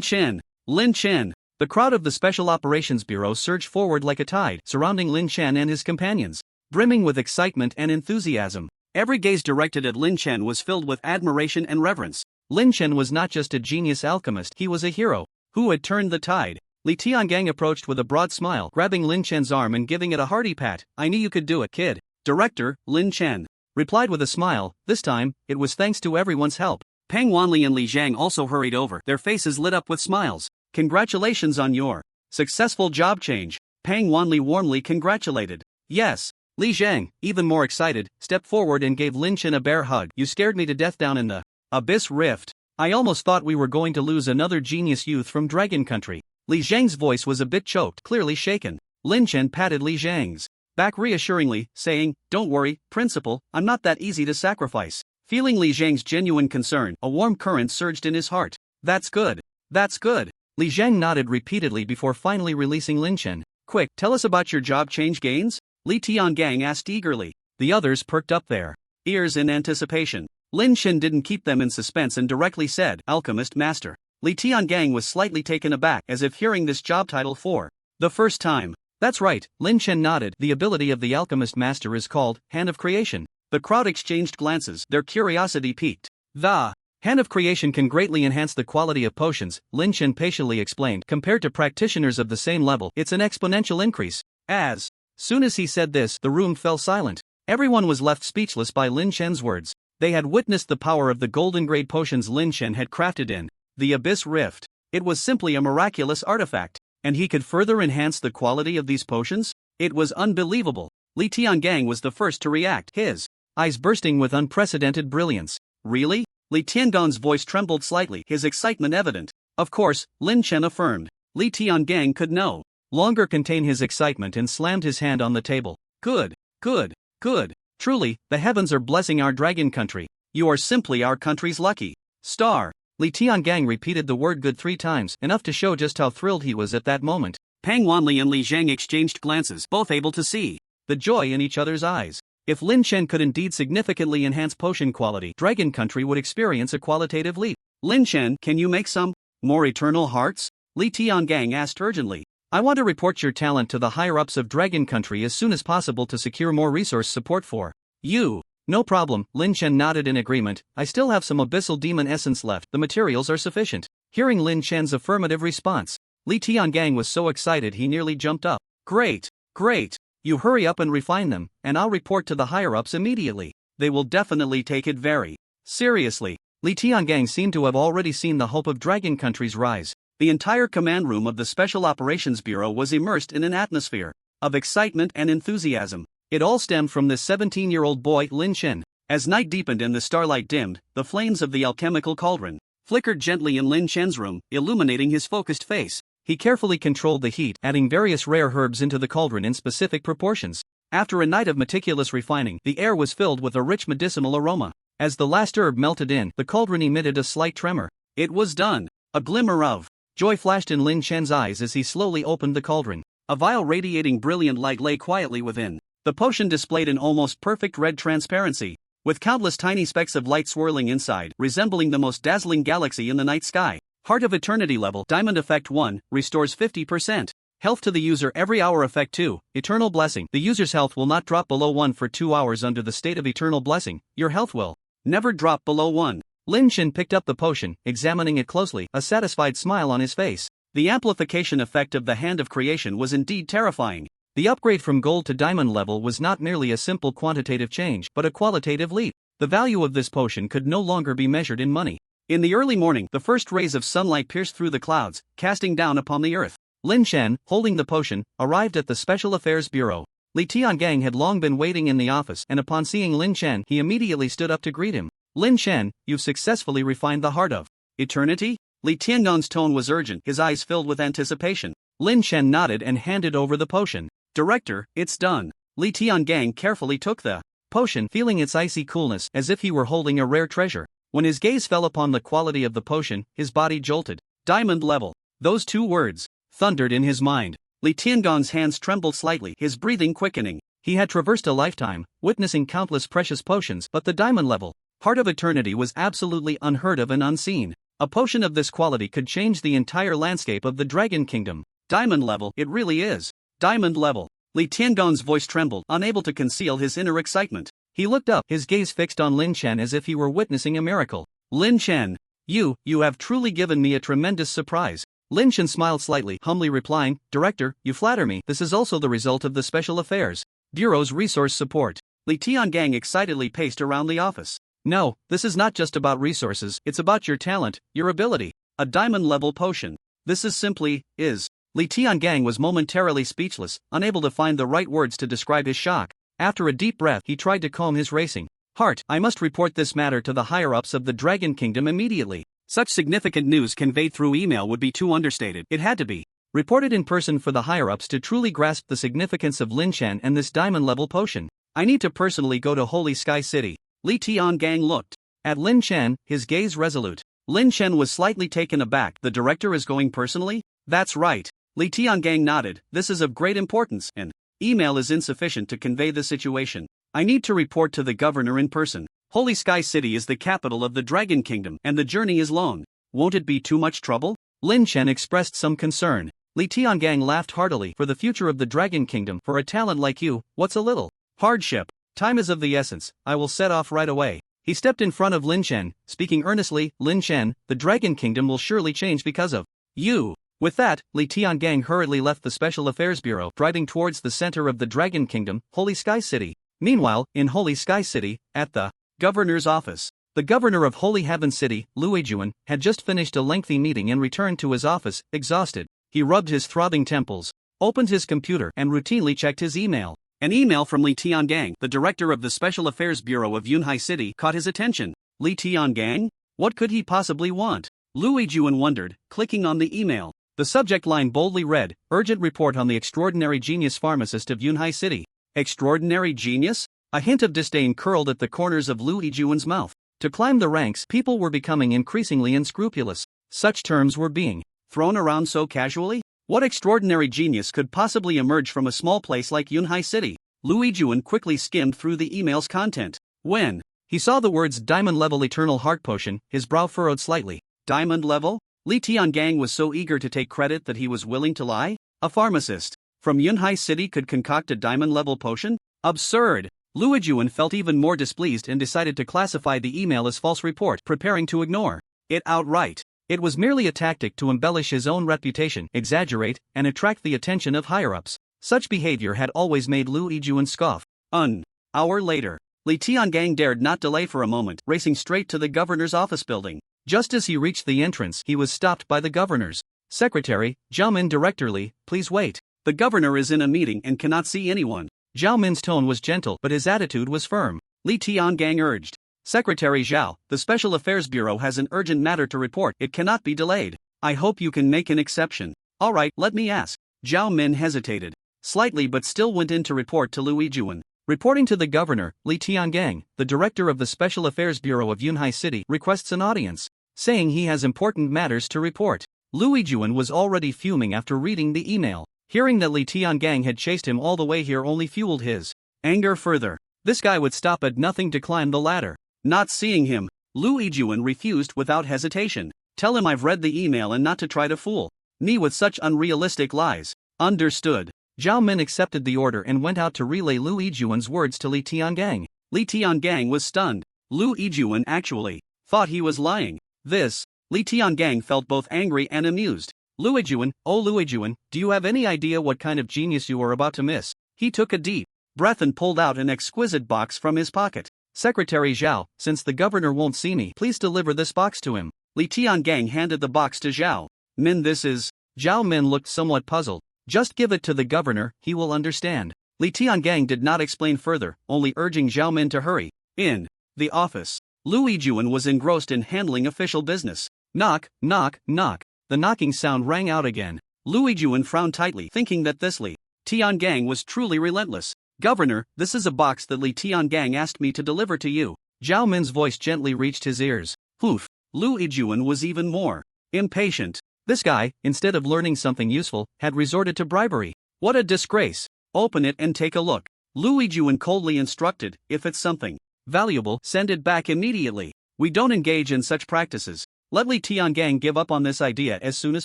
Chen! Lin Chen! The crowd of the Special Operations Bureau surged forward like a tide, surrounding Lin Chen and his companions. Brimming with excitement and enthusiasm. Every gaze directed at Lin Chen was filled with admiration and reverence. Lin Chen was not just a genius alchemist, he was a hero who had turned the tide. Li Tiangang approached with a broad smile, grabbing Lin Chen's arm and giving it a hearty pat. I knew you could do it, kid. Director, Lin Chen replied with a smile. This time, it was thanks to everyone's help. Peng Wanli and Li Zhang also hurried over, their faces lit up with smiles. Congratulations on your successful job change. Peng Wanli warmly congratulated. Yes. Li Zhang, even more excited, stepped forward and gave Lin Chen a bear hug. You scared me to death down in the Abyss Rift. I almost thought we were going to lose another genius youth from Dragon Country. Li Zhang's voice was a bit choked, clearly shaken. Lin Chen patted Li Zhang's back reassuringly, saying, Don't worry, Principal, I'm not that easy to sacrifice. Feeling Li Zhang's genuine concern, a warm current surged in his heart. That's good. That's good. Li Zhang nodded repeatedly before finally releasing Lin Chen. Quick, tell us about your job change gains? Li Tiangang asked eagerly. The others perked up their ears in anticipation. Lin Chen didn't keep them in suspense and directly said, Alchemist Master. Li Tiangang was slightly taken aback, as if hearing this job title for the first time. That's right, Lin Chen nodded. The ability of the Alchemist Master is called Hand of Creation. The crowd exchanged glances, their curiosity piqued. The Hand of Creation can greatly enhance the quality of potions, Lin Chen patiently explained. Compared to practitioners of the same level, it's an exponential increase. As soon as he said this, the room fell silent. Everyone was left speechless by Lin Chen's words. They had witnessed the power of the golden grade potions Lin Chen had crafted in the Abyss Rift. It was simply a miraculous artifact, and he could further enhance the quality of these potions? It was unbelievable. Li Tiangang was the first to react, his eyes bursting with unprecedented brilliance. Really? Li Tiangang's voice trembled slightly, his excitement evident. Of course, Lin Chen affirmed. Li Tiangang could no longer contain his excitement and slammed his hand on the table. Good, good, good. Truly, the heavens are blessing our dragon country. You are simply our country's lucky star. Li Tiangang repeated the word good 3 times, enough to show just how thrilled he was at that moment. Pang Wanli and Li Zhang exchanged glances, both able to see the joy in each other's eyes. If Lin Chen could indeed significantly enhance potion quality, Dragon Country would experience a qualitative leap. Lin Chen, can you make some more eternal hearts? Li Tiangang asked urgently. I want to report your talent to the higher-ups of Dragon Country as soon as possible to secure more resource support for you. No problem, Lin Chen nodded in agreement. I still have some abyssal demon essence left, the materials are sufficient. Hearing Lin Chen's affirmative response, Li Tiangang was so excited he nearly jumped up. Great, great. You hurry up and refine them, and I'll report to the higher-ups immediately. They will definitely take it very seriously. Li Tiangang seemed to have already seen the hope of Dragon Country's rise. The entire command room of the Special Operations Bureau was immersed in an atmosphere of excitement and enthusiasm. It all stemmed from this 17-year-old boy, Lin Chen. As night deepened and the starlight dimmed, the flames of the alchemical cauldron flickered gently in Lin Chen's room, illuminating his focused face. He carefully controlled the heat, adding various rare herbs into the cauldron in specific proportions. After a night of meticulous refining, the air was filled with a rich medicinal aroma. As the last herb melted in, the cauldron emitted a slight tremor. It was done. A glimmer of joy flashed in Lin Chen's eyes as he slowly opened the cauldron. A vial radiating brilliant light lay quietly within. The potion displayed an almost perfect red transparency, with countless tiny specks of light swirling inside, resembling the most dazzling galaxy in the night sky. Heart of Eternity level, Diamond Effect 1, restores 50%. Health to the user every hour. Effect 2, Eternal Blessing. The user's health will not drop below 1 for 2 hours under the state of Eternal Blessing. Your health will never drop below 1. Lin Chen picked up the potion, examining it closely, a satisfied smile on his face. The amplification effect of the Hand of Creation was indeed terrifying. The upgrade from gold to diamond level was not merely a simple quantitative change, but a qualitative leap. The value of this potion could no longer be measured in money. In the early morning, the first rays of sunlight pierced through the clouds, casting down upon the earth. Lin Chen, holding the potion, arrived at the Special Affairs Bureau. Li Tiangang had long been waiting in the office, and upon seeing Lin Chen, he immediately stood up to greet him. Lin Chen, you've successfully refined the Heart of Eternity? Li Tiangang's tone was urgent, his eyes filled with anticipation. Lin Chen nodded and handed over the potion. Director, it's done. Li Tiangang carefully took the potion, feeling its icy coolness as if he were holding a rare treasure. When his gaze fell upon the quality of the potion, his body jolted. Diamond level. Those 2 words thundered in his mind. Li Tiangang's hands trembled slightly, his breathing quickening. He had traversed a lifetime, witnessing countless precious potions, but the diamond level Heart of Eternity was absolutely unheard of and unseen. A potion of this quality could change the entire landscape of the Dragon Kingdom. Diamond level, it really is. Diamond level. Li Tiangang's voice trembled, unable to conceal his inner excitement. He looked up, his gaze fixed on Lin Chen as if he were witnessing a miracle. Lin Chen, you have truly given me a tremendous surprise. Lin Chen smiled slightly, humbly replying, Director, you flatter me. This is also the result of the Special Affairs Bureau's resource support. Li Tiangang excitedly paced around the office. No, this is not just about resources, it's about your talent, your ability. A diamond-level potion. This is simply, Li Tiangang was momentarily speechless, unable to find the right words to describe his shock. After a deep breath, he tried to calm his racing heart. I must report this matter to the higher-ups of the Dragon Kingdom immediately. Such significant news conveyed through email would be too understated. It had to be reported in person for the higher-ups to truly grasp the significance of Lin Chen and this diamond-level potion. I need to personally go to Holy Sky City. Li Tiangang looked at Lin Chen, his gaze resolute. Lin Chen was slightly taken aback. The director is going personally? That's right. Li Tiangang nodded. This is of great importance, and email is insufficient to convey the situation. I need to report to the governor in person. Holy Sky City is the capital of the Dragon Kingdom, and the journey is long. Won't it be too much trouble? Lin Chen expressed some concern. Li Tiangang laughed heartily. For the future of the Dragon Kingdom, for a talent like you, what's a little hardship? Time is of the essence, I will set off right away. He stepped in front of Lin Chen, speaking earnestly. Lin Chen, the Dragon Kingdom will surely change because of you. With that, Li Tiangang hurriedly left the Special Affairs Bureau, striding towards the center of the Dragon Kingdom, Holy Sky City. Meanwhile, in Holy Sky City, at the governor's office, the governor of Holy Heaven City, Luijuan, had just finished a lengthy meeting and returned to his office, exhausted. He rubbed his throbbing temples, opened his computer, and routinely checked his email. An email from Li Tiangang, the director of the Special Affairs Bureau of Yunhai City, caught his attention. Li Tiangang? What could he possibly want? Luijuan wondered, clicking on the email. The subject line boldly read, Urgent report on the extraordinary genius pharmacist of Yunhai City. Extraordinary genius? A hint of disdain curled at the corners of Luijuan's mouth. To climb the ranks, people were becoming increasingly unscrupulous. Such terms were being thrown around so casually? What extraordinary genius could possibly emerge from a small place like Yunhai City? Luijuan quickly skimmed through the email's content. When he saw the words Diamond Level Eternal Heart Potion, his brow furrowed slightly. Diamond Level? Li Tiangang was so eager to take credit that he was willing to lie? A pharmacist from Yunhai City could concoct a Diamond Level potion? Absurd! Luijuan felt even more displeased and decided to classify the email as false report, preparing to ignore it outright. It was merely a tactic to embellish his own reputation, exaggerate, and attract the attention of higher-ups. Such behavior had always made Luijuan scoff. An hour later, Li Tiangang dared not delay for a moment, racing straight to the governor's office building. Just as he reached the entrance, he was stopped by the governor's secretary, Zhao Min. Director Li, please wait. The governor is in a meeting and cannot see anyone. Zhao Min's tone was gentle, but his attitude was firm. Li Tiangang urged. Secretary Zhao, the Special Affairs Bureau has an urgent matter to report. It cannot be delayed. I hope you can make an exception. All right, let me ask. Zhao Min hesitated slightly but still went in to report to Luijuan. Reporting to the governor, Li Tiangang, the director of the Special Affairs Bureau of Yunhai City, requests an audience, saying he has important matters to report. Luijuan was already fuming after reading the email. Hearing that Li Tiangang had chased him all the way here only fueled his anger further. This guy would stop at nothing to climb the ladder. Not seeing him, Luijuan refused without hesitation. Tell him I've read the email and not to try to fool me with such unrealistic lies. Understood. Zhao Min accepted the order and went out to relay Luijuan's words to Li Tiangang. Li Tiangang was stunned. Luijuan actually thought he was lying. Li Tiangang felt both angry and amused. Luijuan, oh Luijuan, do you have any idea what kind of genius you are about to miss? He took a deep breath and pulled out an exquisite box from his pocket. Secretary Zhao, since the governor won't see me, please deliver this box to him. Li Tiangang handed the box to Zhao Min. This is... Zhao Min looked somewhat puzzled. Just give it to the governor, he will understand. Li Tiangang did not explain further, only urging Zhao Min to hurry. In the office, Luijuan was engrossed in handling official business. Knock, knock, knock. The knocking sound rang out again. Luijuan frowned tightly, thinking that this Li Tiangang was truly relentless. Governor, this is a box that Li Tiangang asked me to deliver to you. Zhao Min's voice gently reached his ears. Poof. Luijuan was even more impatient. This guy, instead of learning something useful, had resorted to bribery. What a disgrace. Open it and take a look. Luijuan coldly instructed, if it's something valuable, send it back immediately. We don't engage in such practices. Let Li Tiangang give up on this idea as soon as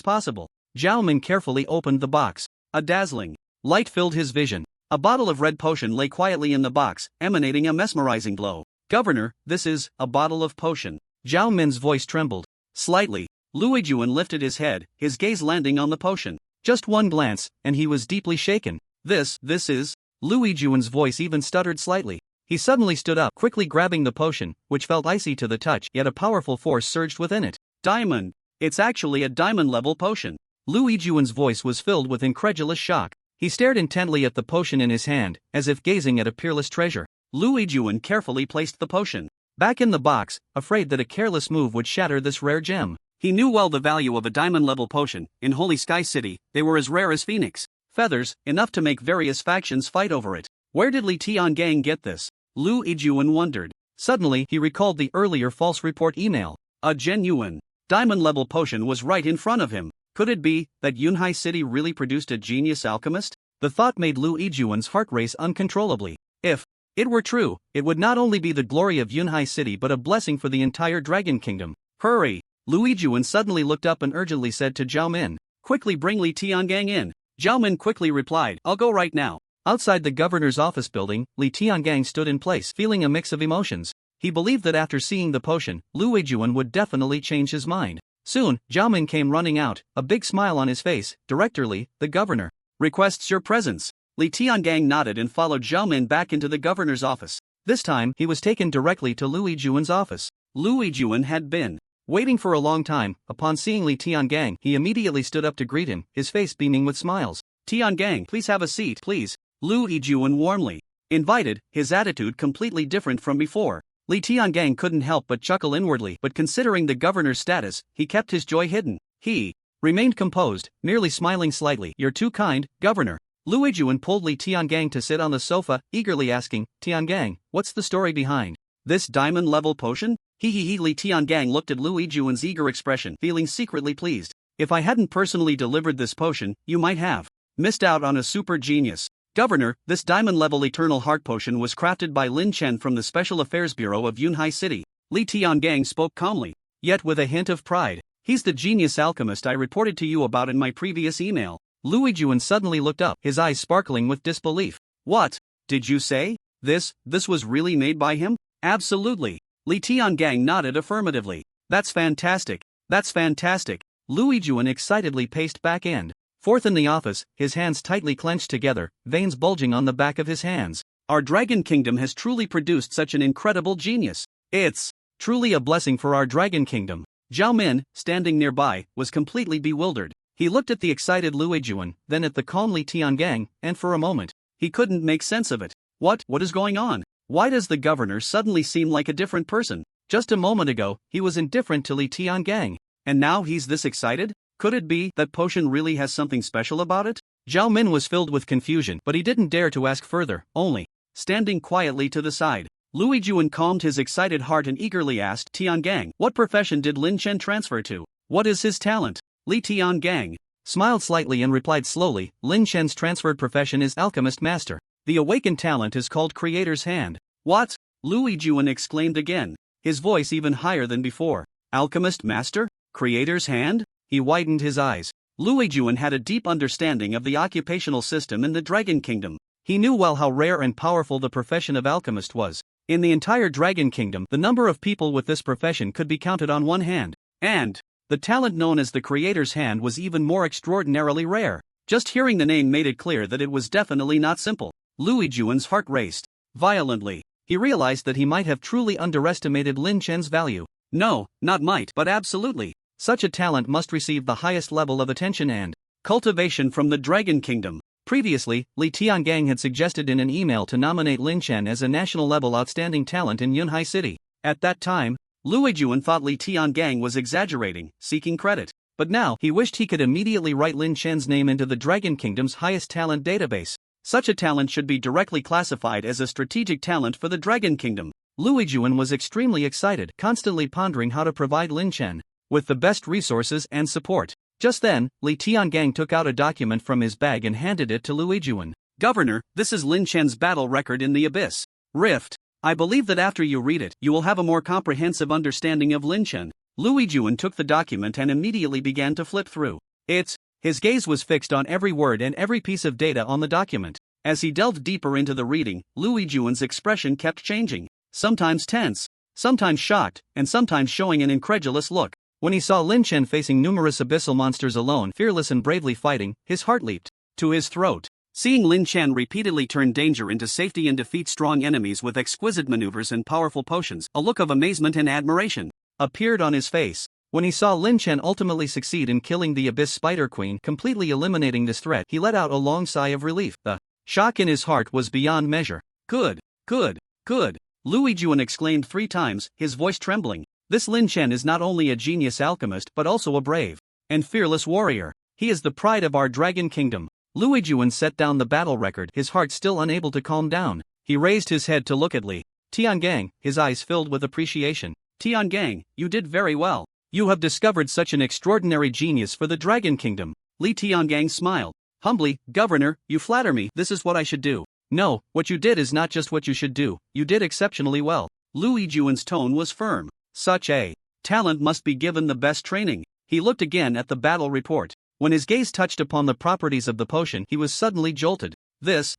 possible. Zhao Min carefully opened the box. A dazzling light filled his vision. A bottle of red potion lay quietly in the box, emanating a mesmerizing glow. Governor, this is a bottle of potion. Zhao Min's voice trembled slightly. Luijuan lifted his head, his gaze landing on the potion. Just one glance, and he was deeply shaken. This is... Luijuan's voice even stuttered slightly. He suddenly stood up, quickly grabbing the potion, which felt icy to the touch, yet a powerful force surged within it. Diamond! It's actually a diamond-level potion. Luijuan's voice was filled with incredulous shock. He stared intently at the potion in his hand, as if gazing at a peerless treasure. Luijuan carefully placed the potion back in the box, afraid that a careless move would shatter this rare gem. He knew well the value of a diamond-level potion. In Holy Sky City, they were as rare as phoenix feathers, enough to make various factions fight over it. Where did Li Tiangang get this? Luijuan wondered. Suddenly, he recalled the earlier false report email. A genuine diamond-level potion was right in front of him. Could it be that Yunhai City really produced a genius alchemist? The thought made Luijuan's heart race uncontrollably. If it were true, it would not only be the glory of Yunhai City but a blessing for the entire Dragon Kingdom. Hurry! Luijuan suddenly looked up and urgently said to Zhao Min. quickly bring Li Tiangang in. Zhao Min quickly replied, I'll go right now. Outside the governor's office building, Li Tiangang stood in place, feeling a mix of emotions. He believed that after seeing the potion, Lu Weijuan would definitely change his mind. Soon, Zhao Min came running out, a big smile on his face. Director Li, the governor requests your presence. Li Tiangang nodded and followed Zhao Min back into the governor's office. This time, he was taken directly to Lu Weijuan's office. Lu Weijuan had been waiting for a long time. Upon seeing Li Tiangang, he immediately stood up to greet him, his face beaming with smiles. Tiangang, please have a seat, please. Lu Weijuan warmly invited, his attitude completely different from before. Li Tiangang couldn't help but chuckle inwardly, but considering the governor's status, he kept his joy hidden. He remained composed, merely smiling slightly. You're too kind, governor. Lu Weijuan pulled Li Tiangang to sit on the sofa, eagerly asking, Tiangang, what's the story behind this diamond-level potion? He. Li Tiangang looked at Lu Weijuan's eager expression, feeling secretly pleased. If I hadn't personally delivered this potion, you might have missed out on a super genius. Governor, this diamond-level eternal heart potion was crafted by Lin Chen from the Special Affairs Bureau of Yunhai City. Li Tiangang spoke calmly, yet with a hint of pride. He's the genius alchemist I reported to you about in my previous email. Lu Weijuan suddenly looked up, his eyes sparkling with disbelief. What did you say? This was really made by him? Absolutely. Li Tiangang nodded affirmatively. That's fantastic. That's fantastic. Lu Weijuan excitedly paced back and forth in the office, his hands tightly clenched together, veins bulging on the back of his hands. Our Dragon Kingdom has truly produced such an incredible genius. It's truly a blessing for our Dragon Kingdom. Zhao Min, standing nearby, was completely bewildered. He looked at the excited Lu Weijuan, then at the calm Li Tiangang, and for a moment, he couldn't make sense of it. What is going on? Why does the governor suddenly seem like a different person? Just a moment ago, he was indifferent to Li Tiangang, and now he's this excited? Could it be that potion really has something special about it? Zhao Min was filled with confusion, but he didn't dare to ask further, only standing quietly to the side. Lu Weijuan calmed his excited heart and eagerly asked, Tiangang, what profession did Lin Chen transfer to? What is his talent? Li Tiangang smiled slightly and replied slowly, Lin Chen's transferred profession is Alchemist Master. The awakened talent is called Creator's Hand. What? Lu Weijuan exclaimed again, his voice even higher than before. Alchemist Master? Creator's Hand? He widened his eyes. Lu Weijuan had a deep understanding of the occupational system in the Dragon Kingdom. He knew well how rare and powerful the profession of alchemist was. In the entire Dragon Kingdom, the number of people with this profession could be counted on one hand. And the talent known as the Creator's Hand was even more extraordinarily rare. Just hearing the name made it clear that it was definitely not simple. Lu Weijuan's heart raced violently. He realized that he might have truly underestimated Lin Chen's value. No, not might, but absolutely. Such a talent must receive the highest level of attention and cultivation from the Dragon Kingdom. Previously, Li Tiangang had suggested in an email to nominate Lin Chen as a national-level outstanding talent in Yunhai City. At that time, Lu Weijuan thought Li Tiangang was exaggerating, seeking credit. But now, he wished he could immediately write Lin Chen's name into the Dragon Kingdom's highest talent database. Such a talent should be directly classified as a strategic talent for the Dragon Kingdom. Lu Weijuan was extremely excited, constantly pondering how to provide Lin Chen with the best resources and support. Just then, Li Tiangang took out a document from his bag and handed it to Lu Weijuan. Governor, this is Lin Chen's battle record in the Abyss Rift. I believe that after you read it, you will have a more comprehensive understanding of Lin Chen. Lu Weijuan took the document and immediately began to flip through it. His gaze was fixed on every word and every piece of data on the document. As he delved deeper into the reading, Lu Weijuan's expression kept changing, sometimes tense, sometimes shocked, and sometimes showing an incredulous look. When he saw Lin Chen facing numerous abyssal monsters alone, fearless and bravely fighting, his heart leaped to his throat. Seeing Lin Chen repeatedly turn danger into safety and defeat strong enemies with exquisite maneuvers and powerful potions, a look of amazement and admiration appeared on his face. When he saw Lin Chen ultimately succeed in killing the Abyss Spider Queen, completely eliminating this threat, he let out a long sigh of relief. The shock in his heart was beyond measure. Good. Lu Weijuan exclaimed 3 times, his voice trembling. This Lin Chen is not only a genius alchemist but also a brave and fearless warrior. He is the pride of our Dragon Kingdom. Lu Weijuan set down the battle record, his heart still unable to calm down. He raised his head to look at Li Tiangang, his eyes filled with appreciation. Tiangang, you did very well. You have discovered such an extraordinary genius for the Dragon Kingdom. Li Tiangang smiled humbly. Governor, you flatter me. This is what I should do. No, what you did is not just what you should do. You did exceptionally well. Lu Weijuan's tone was firm. Such a talent must be given the best training. He looked again at the battle report. When his gaze touched upon the properties of the potion, he was suddenly jolted. This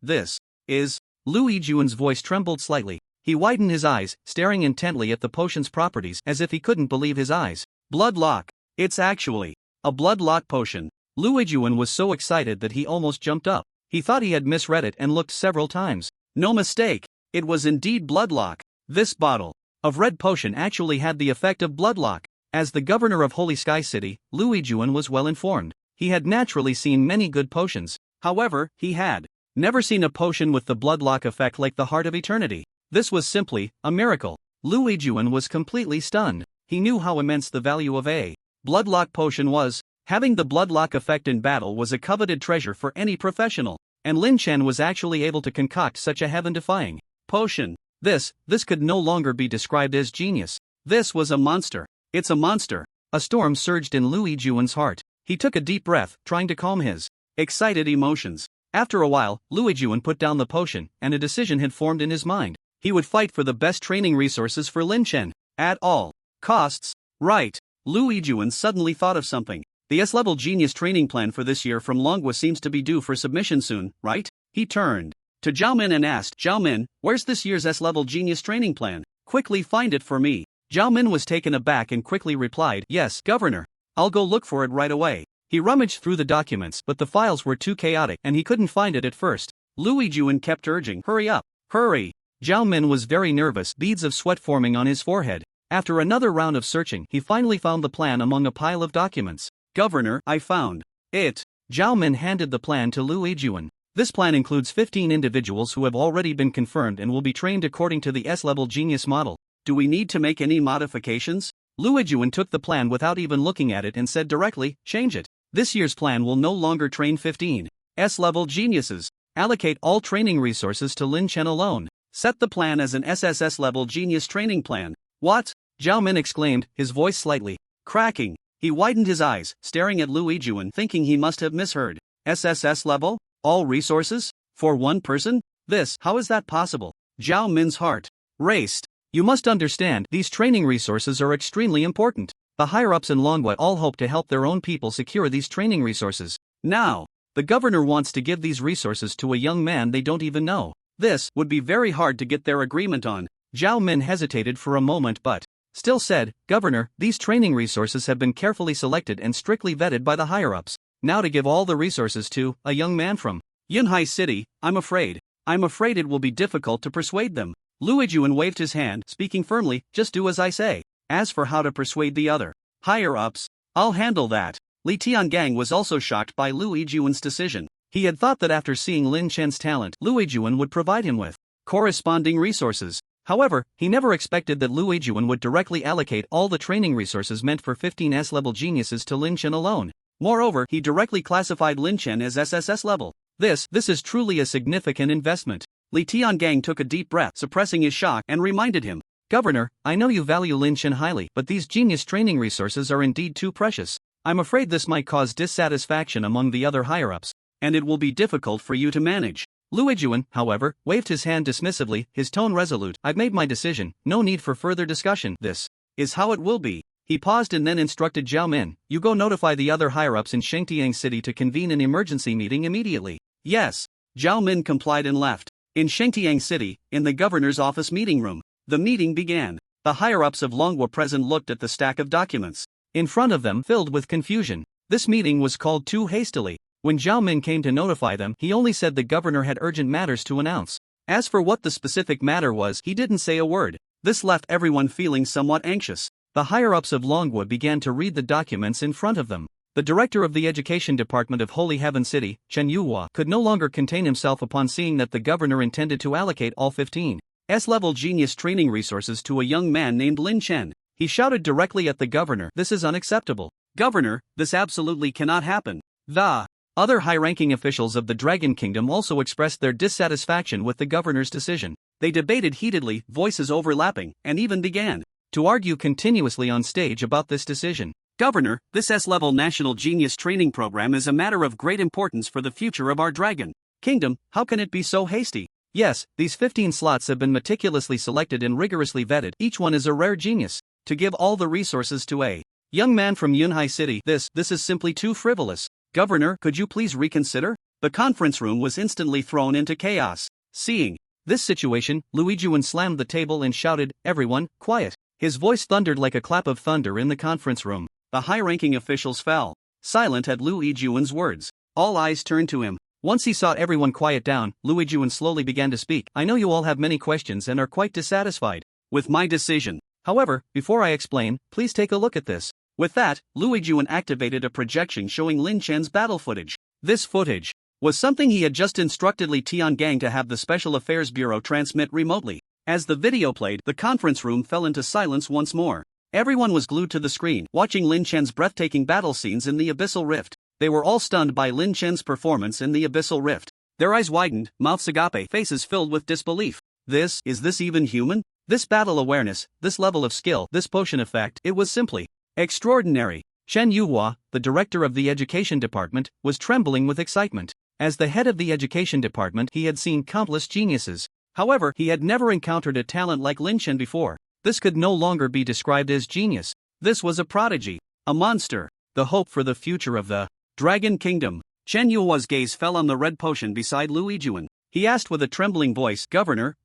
is. Lu Yijuan's voice trembled slightly. He widened his eyes, staring intently at the potion's properties as if he couldn't believe his eyes. Blood lock. It's actually a blood lock potion. Lu Yijuan was so excited that he almost jumped up. He thought he had misread it and looked several times. No mistake, it was indeed blood lock. This bottle of red potion actually had the effect of blood lock. As the governor of Holy Sky City, Lu Yijuan was well informed. He had naturally seen many good potions. However, he had never seen a potion with the blood lock effect like the Heart of Eternity. This was simply a miracle. Lu Yijuan was completely stunned. He knew how immense the value of a blood lock potion was. Having the blood lock effect in battle was a coveted treasure for any professional, and Lin Chen was actually able to concoct such a heaven-defying potion. This could no longer be described as genius. This was a monster. It's a monster. A storm surged in Lu Yijuan's heart. He took a deep breath, trying to calm his excited emotions. After a while, Lu Yijuan put down the potion, and a decision had formed in his mind. He would fight for the best training resources for Lin Chen, at all costs. Right. Lu Yijuan suddenly thought of something. The S-level genius training plan for this year from Manhwa seems to be due for submission soon, right? He turned to Zhao Min and asked, Zhao Min, where's this year's S-level genius training plan? Quickly find it for me. Zhao Min was taken aback and quickly replied, yes, Governor. I'll go look for it right away. He rummaged through the documents, but the files were too chaotic and he couldn't find it at first. Lu Yijuan kept urging, hurry up, hurry. Zhao Min was very nervous, beads of sweat forming on his forehead. After another round of searching, he finally found the plan among a pile of documents. Governor, I found it. Zhao Min handed the plan to Lu Yijuan. This plan includes 15 individuals who have already been confirmed and will be trained according to the S-level genius model. Do we need to make any modifications? Lu Yijuan took the plan without even looking at it and said directly, change it. This year's plan will no longer train 15 S-level geniuses. Allocate all training resources to Lin Chen alone. Set the plan as an SSS-level genius training plan. What? Zhao Min exclaimed, his voice slightly cracking. He widened his eyes, staring at Lu Yijuan, thinking he must have misheard. SSS level? All resources? For one person? How is that possible? Zhao Min's heart raced. You must understand, these training resources are extremely important. The higher-ups in Manhwa all hope to help their own people secure these training resources. Now, the governor wants to give these resources to a young man they don't even know. This would be very hard to get their agreement on. Zhao Min hesitated for a moment but still said, Governor, these training resources have been carefully selected and strictly vetted by the higher-ups. Now to give all the resources to a young man from Yunhai City, I'm afraid it will be difficult to persuade them. Lu Yijuan waved his hand, speaking firmly, just do as I say. As for how to persuade the other higher-ups, I'll handle that. Li Tiangang was also shocked by Lu Yijuan's decision. He had thought that after seeing Lin Chen's talent, Lu Yijuan would provide him with corresponding resources. However, he never expected that Lu Yijuan would directly allocate all the training resources meant for 15 S-level geniuses to Lin Chen alone. Moreover, he directly classified Lin Chen as SSS level. This is truly a significant investment. Li Tiangang took a deep breath, suppressing his shock, and reminded him, Governor, I know you value Lin Chen highly, but these genius training resources are indeed too precious. I'm afraid this might cause dissatisfaction among the other higher-ups, and it will be difficult for you to manage. Lu Yijuan, however, waved his hand dismissively, his tone resolute. I've made my decision, no need for further discussion. This is how it will be. He paused and then instructed Zhao Min, you go notify the other higher-ups in Shengtiang City to convene an emergency meeting immediately. Yes. Zhao Min complied and left. In Shengtiang City, in the governor's office meeting room, the meeting began. The higher-ups of Manhwa present looked at the stack of documents in front of them, filled with confusion. This meeting was called too hastily. When Zhao Min came to notify them, he only said the governor had urgent matters to announce. As for what the specific matter was, he didn't say a word. This left everyone feeling somewhat anxious. The higher-ups of Manhwa began to read the documents in front of them. The director of the education department of Holy Heaven City, Chen Yuhua, could no longer contain himself upon seeing that the governor intended to allocate all 15 S-level genius training resources to a young man named Lin Chen. He shouted directly at the governor, this is unacceptable. Governor, this absolutely cannot happen. The other high-ranking officials of the Dragon Kingdom also expressed their dissatisfaction with the governor's decision. They debated heatedly, voices overlapping, and even began to argue continuously on stage about this decision. Governor, this S-level national genius training program is a matter of great importance for the future of our Dragon Kingdom. How can it be so hasty? Yes, these 15 slots have been meticulously selected and rigorously vetted. Each one is a rare genius. To give all the resources to a young man from Yunhai City, this is simply too frivolous. Governor, could you please reconsider? The conference room was instantly thrown into chaos. Seeing this situation, Luigi slammed the table and shouted, "Everyone, quiet!" His voice thundered like a clap of thunder in the conference room. The high-ranking officials fell silent at Luigi's words. All eyes turned to him. Once he saw everyone quiet down, Luigi slowly began to speak. "I know you all have many questions and are quite dissatisfied with my decision. However, before I explain, please take a look at this." With that, Luigi activated a projection showing Lin Chen's battle footage. This footage was something he had just instructed Li Tiangang to have the Special Affairs Bureau transmit remotely. As the video played, the conference room fell into silence once more. Everyone was glued to the screen, watching Lin Chen's breathtaking battle scenes in the Abyssal Rift. They were all stunned by Lin Chen's performance in the Abyssal Rift. Their eyes widened, mouths agape, faces filled with disbelief. Is this even human? This battle awareness, this level of skill, this potion effect, it was simply extraordinary. Chen Yuhua, the director of the education department, was trembling with excitement. As the head of the education department, he had seen countless geniuses. However, he had never encountered a talent like Lin Chen before. This could no longer be described as genius. This was a prodigy, a monster, the hope for the future of the Dragon Kingdom. Chen Yuhua's gaze fell on the red potion beside Luigi. He asked with a trembling voice, "Governor,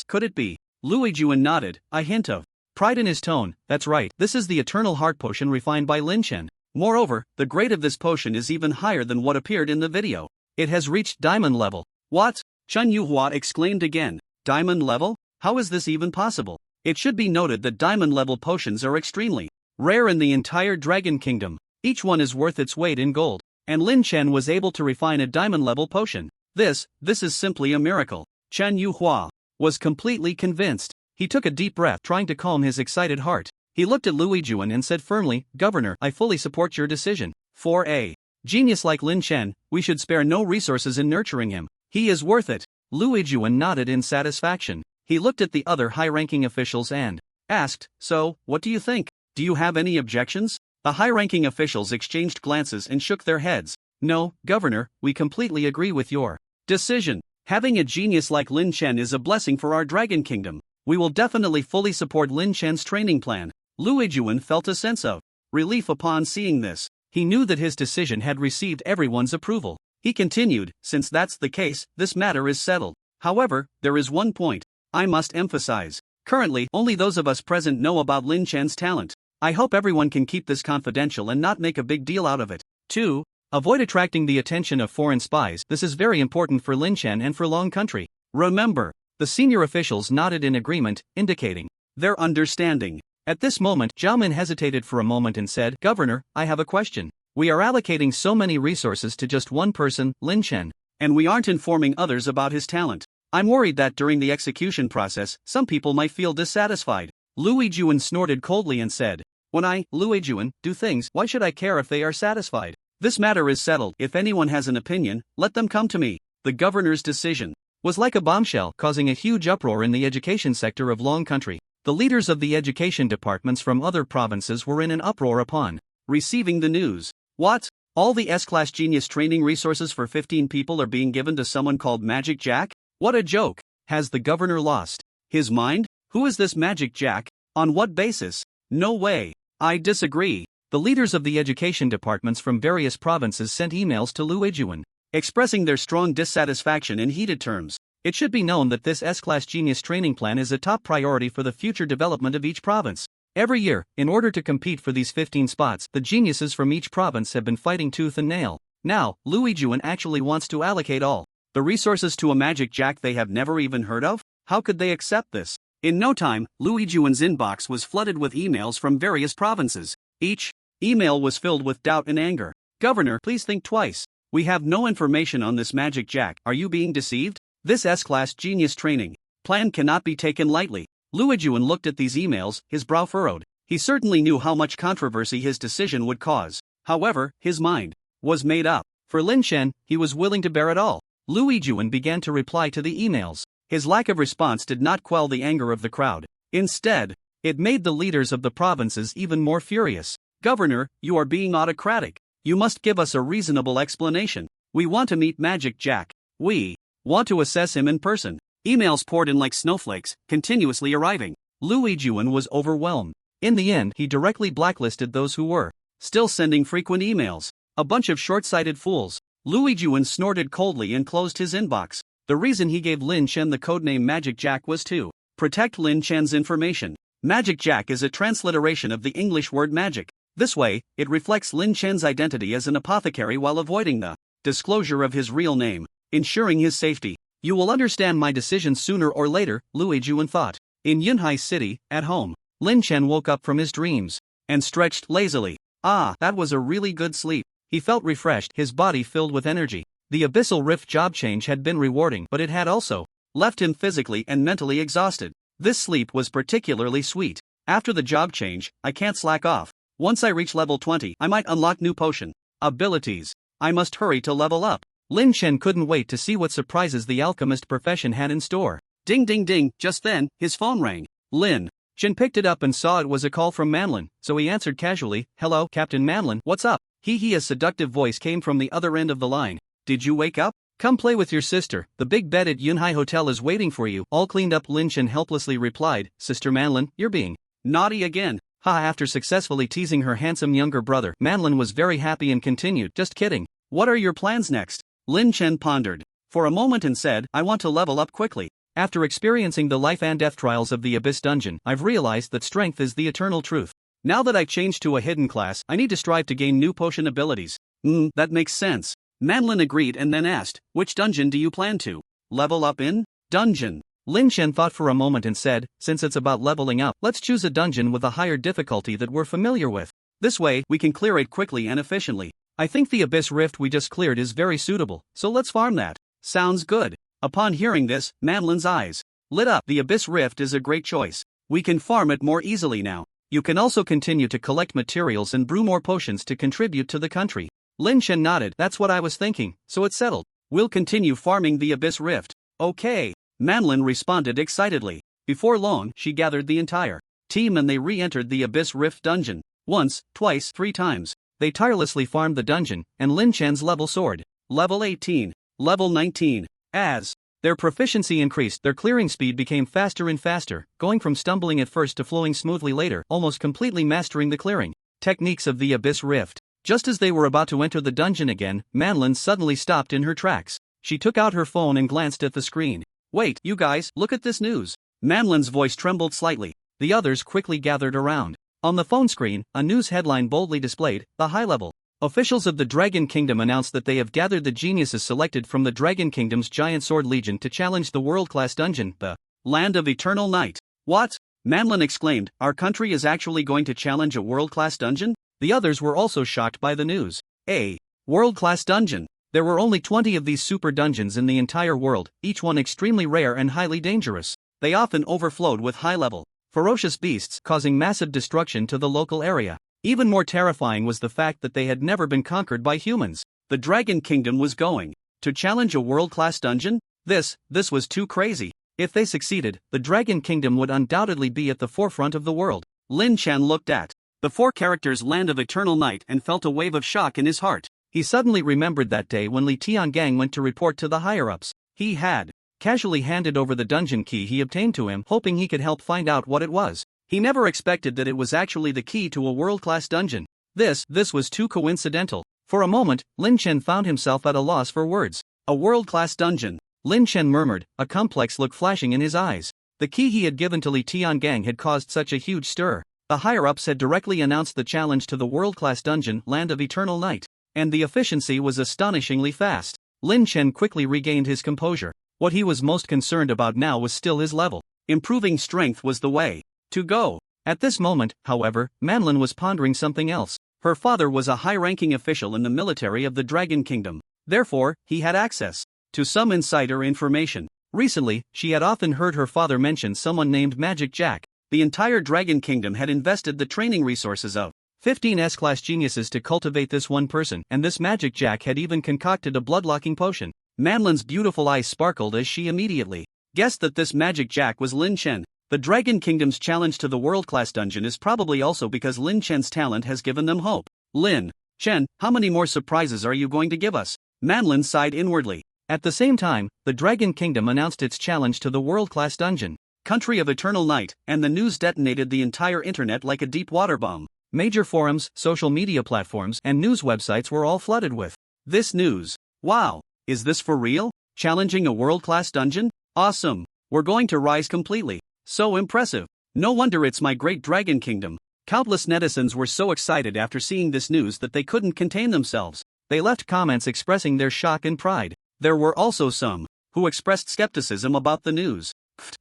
could it be?" Luigi nodded, a hint of pride in his tone. "That's right, this is the Eternal Heart Potion refined by Lin Chen. Moreover, the grade of this potion is even higher than what appeared in the video. It has reached diamond level." "What?" Chen Yuhua exclaimed again. "Diamond level? How is this even possible?" It should be noted that diamond level potions are extremely rare in the entire Dragon Kingdom. Each one is worth its weight in gold. And Lin Chen was able to refine a diamond level potion. This is simply a miracle. Chen Yuhua was completely convinced. He took a deep breath, trying to calm his excited heart. He looked at Luigi and said firmly, "Governor, I fully support your decision. For a genius like Lin Chen, we should spare no resources in nurturing him. He is worth it." Luigi nodded in satisfaction. He looked at the other high-ranking officials and asked, "So, what do you think? Do you have any objections?" The high-ranking officials exchanged glances and shook their heads. "No, Governor, we completely agree with your decision. Having a genius like Lin Chen is a blessing for our Dragon Kingdom. We will definitely fully support Lin Chen's training plan." Luigi felt a sense of relief upon seeing this. He knew that his decision had received everyone's approval. He continued, "Since that's the case, this matter is settled. However, there is one point I must emphasize. Currently, only those of us present know about Lin Chen's talent. I hope everyone can keep this confidential and not make a big deal out of it. 2. Avoid attracting the attention of foreign spies. This is very important for Lin Chen and for Long Country. Remember." The senior officials nodded in agreement, indicating their understanding. At this moment, Zhao Min hesitated for a moment and said, "Governor, I have a question. We are allocating so many resources to just one person, Lin Chen, and we aren't informing others about his talent. I'm worried that during the execution process, some people might feel dissatisfied." Luigi snorted coldly and said, "When I, Luigi, do things, why should I care if they are satisfied? This matter is settled. If anyone has an opinion, let them come to me." The governor's decision was like a bombshell, causing a huge uproar in the education sector of Long Country. The leaders of the education departments from other provinces were in an uproar upon receiving the news. "What? All the S-Class Genius training resources for 15 people are being given to someone called Magic Jack? What a joke! Has the governor lost his mind? Who is this Magic Jack? On what basis? No way! I disagree." The leaders of the education departments from various provinces sent emails to Luigi expressing their strong dissatisfaction in heated terms. It should be known that this S-Class Genius training plan is a top priority for the future development of each province. Every year, in order to compete for these 15 spots, the geniuses from each province have been fighting tooth and nail. Now, Luigi actually wants to allocate all the resources to a Magic Jack they have never even heard of? How could they accept this? In no time, Luigi's inbox was flooded with emails from various provinces. Each email was filled with doubt and anger. "Governor, please think twice. We have no information on this Magic Jack. Are you being deceived? This S-Class Genius training plan cannot be taken lightly." Luigi looked at these emails, his brow furrowed. He certainly knew how much controversy his decision would cause. However, his mind was made up. For Lin Chen, he was willing to bear it all. Luigi began to reply to the emails. His lack of response did not quell the anger of the crowd. Instead, it made the leaders of the provinces even more furious. "Governor, you are being autocratic. You must give us a reasonable explanation. We want to meet Magic Jack. We want to assess him in person." Emails poured in like snowflakes, continuously arriving. Luigi was overwhelmed. In the end, he directly blacklisted those who were still sending frequent emails. A bunch of short-sighted fools. Lui Juan snorted coldly and closed his inbox. The reason he gave Lin Chen the codename Magic Jack was to protect Lin Chen's information. Magic Jack is a transliteration of the English word magic. This way, it reflects Lin Chen's identity as an apothecary while avoiding the disclosure of his real name, ensuring his safety. You will understand my decision sooner or later, Lui Juan thought. In Yunhai City, at home, Lin Chen woke up from his dreams and stretched lazily. Ah, that was a really good sleep. He felt refreshed, his body filled with energy. The Abyssal Rift job change had been rewarding, but it had also left him physically and mentally exhausted. This sleep was particularly sweet. After the job change, I can't slack off. Once I reach level 20, I might unlock new potion abilities. I must hurry to level up. Lin Chen couldn't wait to see what surprises the alchemist profession had in store. Ding ding ding, just then, his phone rang. Lin Chen picked it up and saw it was a call from Manlin, so he answered casually, "Hello, Captain Manlin, what's up?" A seductive voice came from the other end of the line. "Did you wake up? Come play with your sister, the big bed at Yunhai Hotel is waiting for you." All cleaned up, Lin Chen helplessly replied, "Sister Manlin, you're being naughty again." After successfully teasing her handsome younger brother, Manlin was very happy and continued, "Just kidding. What are your plans next?" Lin Chen pondered for a moment and said, "I want to level up quickly. After experiencing the life and death trials of the Abyss Dungeon, I've realized that strength is the eternal truth. Now that I changed to a hidden class, I need to strive to gain new potion abilities." That makes sense. Manlin agreed and then asked, "Which dungeon do you plan to level up in?" "Dungeon." Lin Chen thought for a moment and said, "Since it's about leveling up, let's choose a dungeon with a higher difficulty that we're familiar with. This way, we can clear it quickly and efficiently. I think the Abyss Rift we just cleared is very suitable, so let's farm that." "Sounds good." Upon hearing this, Manlin's eyes lit up. "The Abyss Rift is a great choice. We can farm it more easily now. You can also continue to collect materials and brew more potions to contribute to the country." Lin Chen nodded. "That's what I was thinking, so it's settled. We'll continue farming the Abyss Rift." "Okay," Manlin responded excitedly. Before long, she gathered the entire team and they re-entered the Abyss Rift dungeon. Once, twice, 3 times. They tirelessly farmed the dungeon, and Lin Chen's level soared. Level 18. Level 19. As their proficiency increased, their clearing speed became faster and faster, going from stumbling at first to flowing smoothly later, almost completely mastering the clearing techniques of the Abyss Rift. Just as they were about to enter the dungeon again, Manlin suddenly stopped in her tracks. She took out her phone and glanced at the screen. "Wait, you guys, look at this news." Manlin's voice trembled slightly. The others quickly gathered around. On the phone screen, a news headline boldly displayed, "The high-level officials of the Dragon Kingdom announced that they have gathered the geniuses selected from the Dragon Kingdom's Giant Sword Legion to challenge the world-class dungeon, the Land of Eternal Night." "What?" Manlin exclaimed, "Our country is actually going to challenge a world-class dungeon?" The others were also shocked by the news. A world-class dungeon. There were only 20 of these super dungeons in the entire world, each one extremely rare and highly dangerous. They often overflowed with high-level, ferocious beasts, causing massive destruction to the local area. Even more terrifying was the fact that they had never been conquered by humans. The Dragon Kingdom was going to challenge a world-class dungeon? This was too crazy. If they succeeded, the Dragon Kingdom would undoubtedly be at the forefront of the world. Lin Chen looked at the 4 characters Land of Eternal Night and felt a wave of shock in his heart. He suddenly remembered that day when Li Tiangang went to report to the higher-ups. He had casually handed over the dungeon key he obtained to him, hoping he could help find out what it was. He never expected that it was actually the key to a world-class dungeon. This was too coincidental. For a moment, Lin Chen found himself at a loss for words. A world-class dungeon. Lin Chen murmured, a complex look flashing in his eyes. The key he had given to Li Tiangang had caused such a huge stir. The higher-ups had directly announced the challenge to the world-class dungeon, Land of Eternal Night. And the efficiency was astonishingly fast. Lin Chen quickly regained his composure. What he was most concerned about now was still his level. Improving strength was the way to go. At this moment, however, Manlin was pondering something else. Her father was a high-ranking official in the military of the Dragon Kingdom. Therefore, he had access to some insider information. Recently, she had often heard her father mention someone named Magic Jack. The entire Dragon Kingdom had invested the training resources of 15 S-class geniuses to cultivate this one person, and this Magic Jack had even concocted a blood-locking potion. Manlin's beautiful eyes sparkled as she immediately guessed that this Magic Jack was Lin Chen. The Dragon Kingdom's challenge to the world-class dungeon is probably also because Lin Chen's talent has given them hope. "Lin Chen, how many more surprises are you going to give us?" Manlin sighed inwardly. At the same time, the Dragon Kingdom announced its challenge to the world-class dungeon, Country of Eternal Night, and the news detonated the entire internet like a deep water bomb. Major forums, social media platforms, and news websites were all flooded with this news. Wow, is this for real? Challenging a world-class dungeon? Awesome! We're going to rise completely. So impressive. No wonder it's my great dragon kingdom. Countless netizens were so excited after seeing this news that they couldn't contain themselves. They left comments expressing their shock and pride. There were also some who expressed skepticism about the news.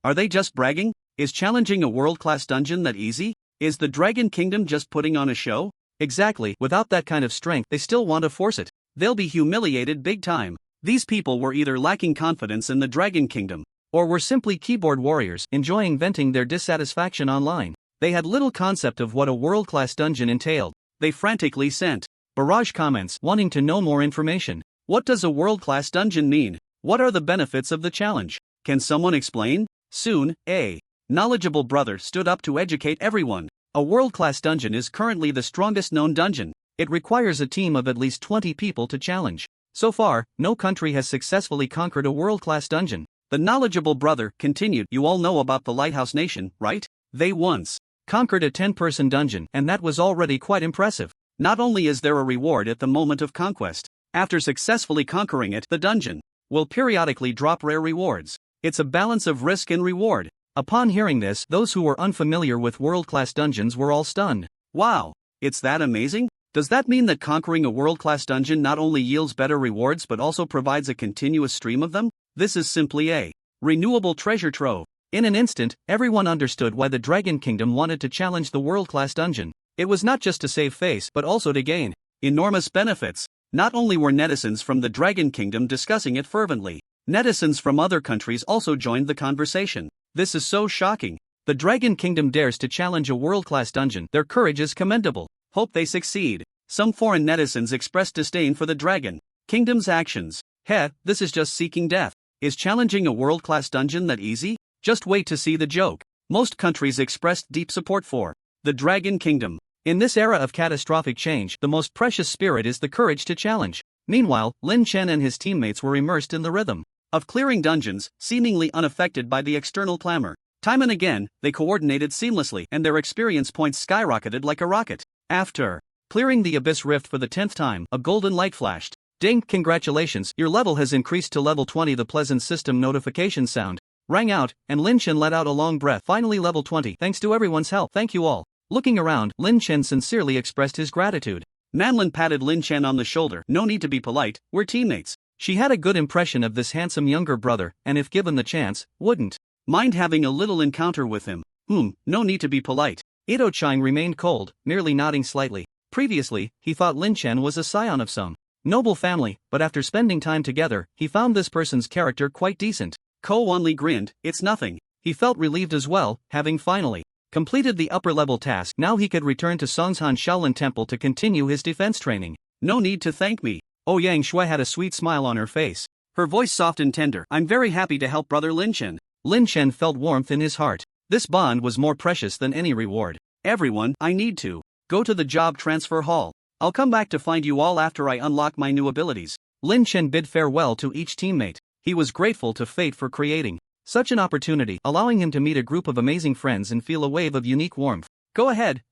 Are they just bragging? Is challenging a world-class dungeon that easy? Is the Dragon Kingdom just putting on a show? Exactly, without that kind of strength they still want to force it. They'll be humiliated big time. These people were either lacking confidence in the Dragon Kingdom, or were simply keyboard warriors enjoying venting their dissatisfaction online. They had little concept of what a world-class dungeon entailed. They frantically sent barrage comments wanting to know more information. What does a world-class dungeon mean? What are the benefits of the challenge? Can someone explain? Soon, a knowledgeable brother stood up to educate everyone. A world-class dungeon is currently the strongest known dungeon. It requires a team of at least 20 people to challenge. So far, no country has successfully conquered a world-class dungeon. The knowledgeable brother continued, you all know about the Lighthouse Nation, right? They once conquered a 10-person dungeon, and that was already quite impressive. Not only is there a reward at the moment of conquest, after successfully conquering it, the dungeon will periodically drop rare rewards. It's a balance of risk and reward. Upon hearing this, those who were unfamiliar with world-class dungeons were all stunned. Wow, it's that amazing? Does that mean that conquering a world-class dungeon not only yields better rewards but also provides a continuous stream of them? This is simply a renewable treasure trove. In an instant, everyone understood why the Dragon Kingdom wanted to challenge the world-class dungeon. It was not just to save face but also to gain enormous benefits. Not only were netizens from the Dragon Kingdom discussing it fervently, netizens from other countries also joined the conversation. This is so shocking. The Dragon Kingdom dares to challenge a world-class dungeon. Their courage is commendable. Hope they succeed. Some foreign netizens expressed disdain for the Dragon Kingdom's actions. Heh, this is just seeking death. Is challenging a world-class dungeon that easy? Just wait to see the joke. Most countries expressed deep support for the Dragon Kingdom. In this era of catastrophic change, the most precious spirit is the courage to challenge. Meanwhile, Lin Chen and his teammates were immersed in the rhythm of clearing dungeons, seemingly unaffected by the external clamor. Time and again, they coordinated seamlessly and their experience points skyrocketed like a rocket. After clearing the Abyss Rift for the 10th time, a golden light flashed. Ding, congratulations, your level has increased to level 20. The pleasant system notification sound rang out, and Lin Chen let out a long breath. Finally level 20, thanks to everyone's help. Thank you all. Looking around, Lin Chen sincerely expressed his gratitude. Manlin patted Lin Chen on the shoulder. No need to be polite, we're teammates. She had a good impression of this handsome younger brother, and if given the chance, wouldn't mind having a little encounter with him. No need to be polite. Ito Chang remained cold, merely nodding slightly. Previously, he thought Lin Chen was a scion of some noble family, but after spending time together, he found this person's character quite decent. Ko Wanli grinned, it's nothing. He felt relieved as well, having finally completed the upper-level task. Now he could return to Songshan Shaolin Temple to continue his defense training. No need to thank me. Ouyang Shui had a sweet smile on her face. Her voice soft and tender. I'm very happy to help brother Lin Chen. Lin Chen felt warmth in his heart. This bond was more precious than any reward. Everyone, I need to go to the job transfer hall. I'll come back to find you all after I unlock my new abilities. Lin Chen bid farewell to each teammate. He was grateful to fate for creating such an opportunity, allowing him to meet a group of amazing friends and feel a wave of unique warmth. Go ahead,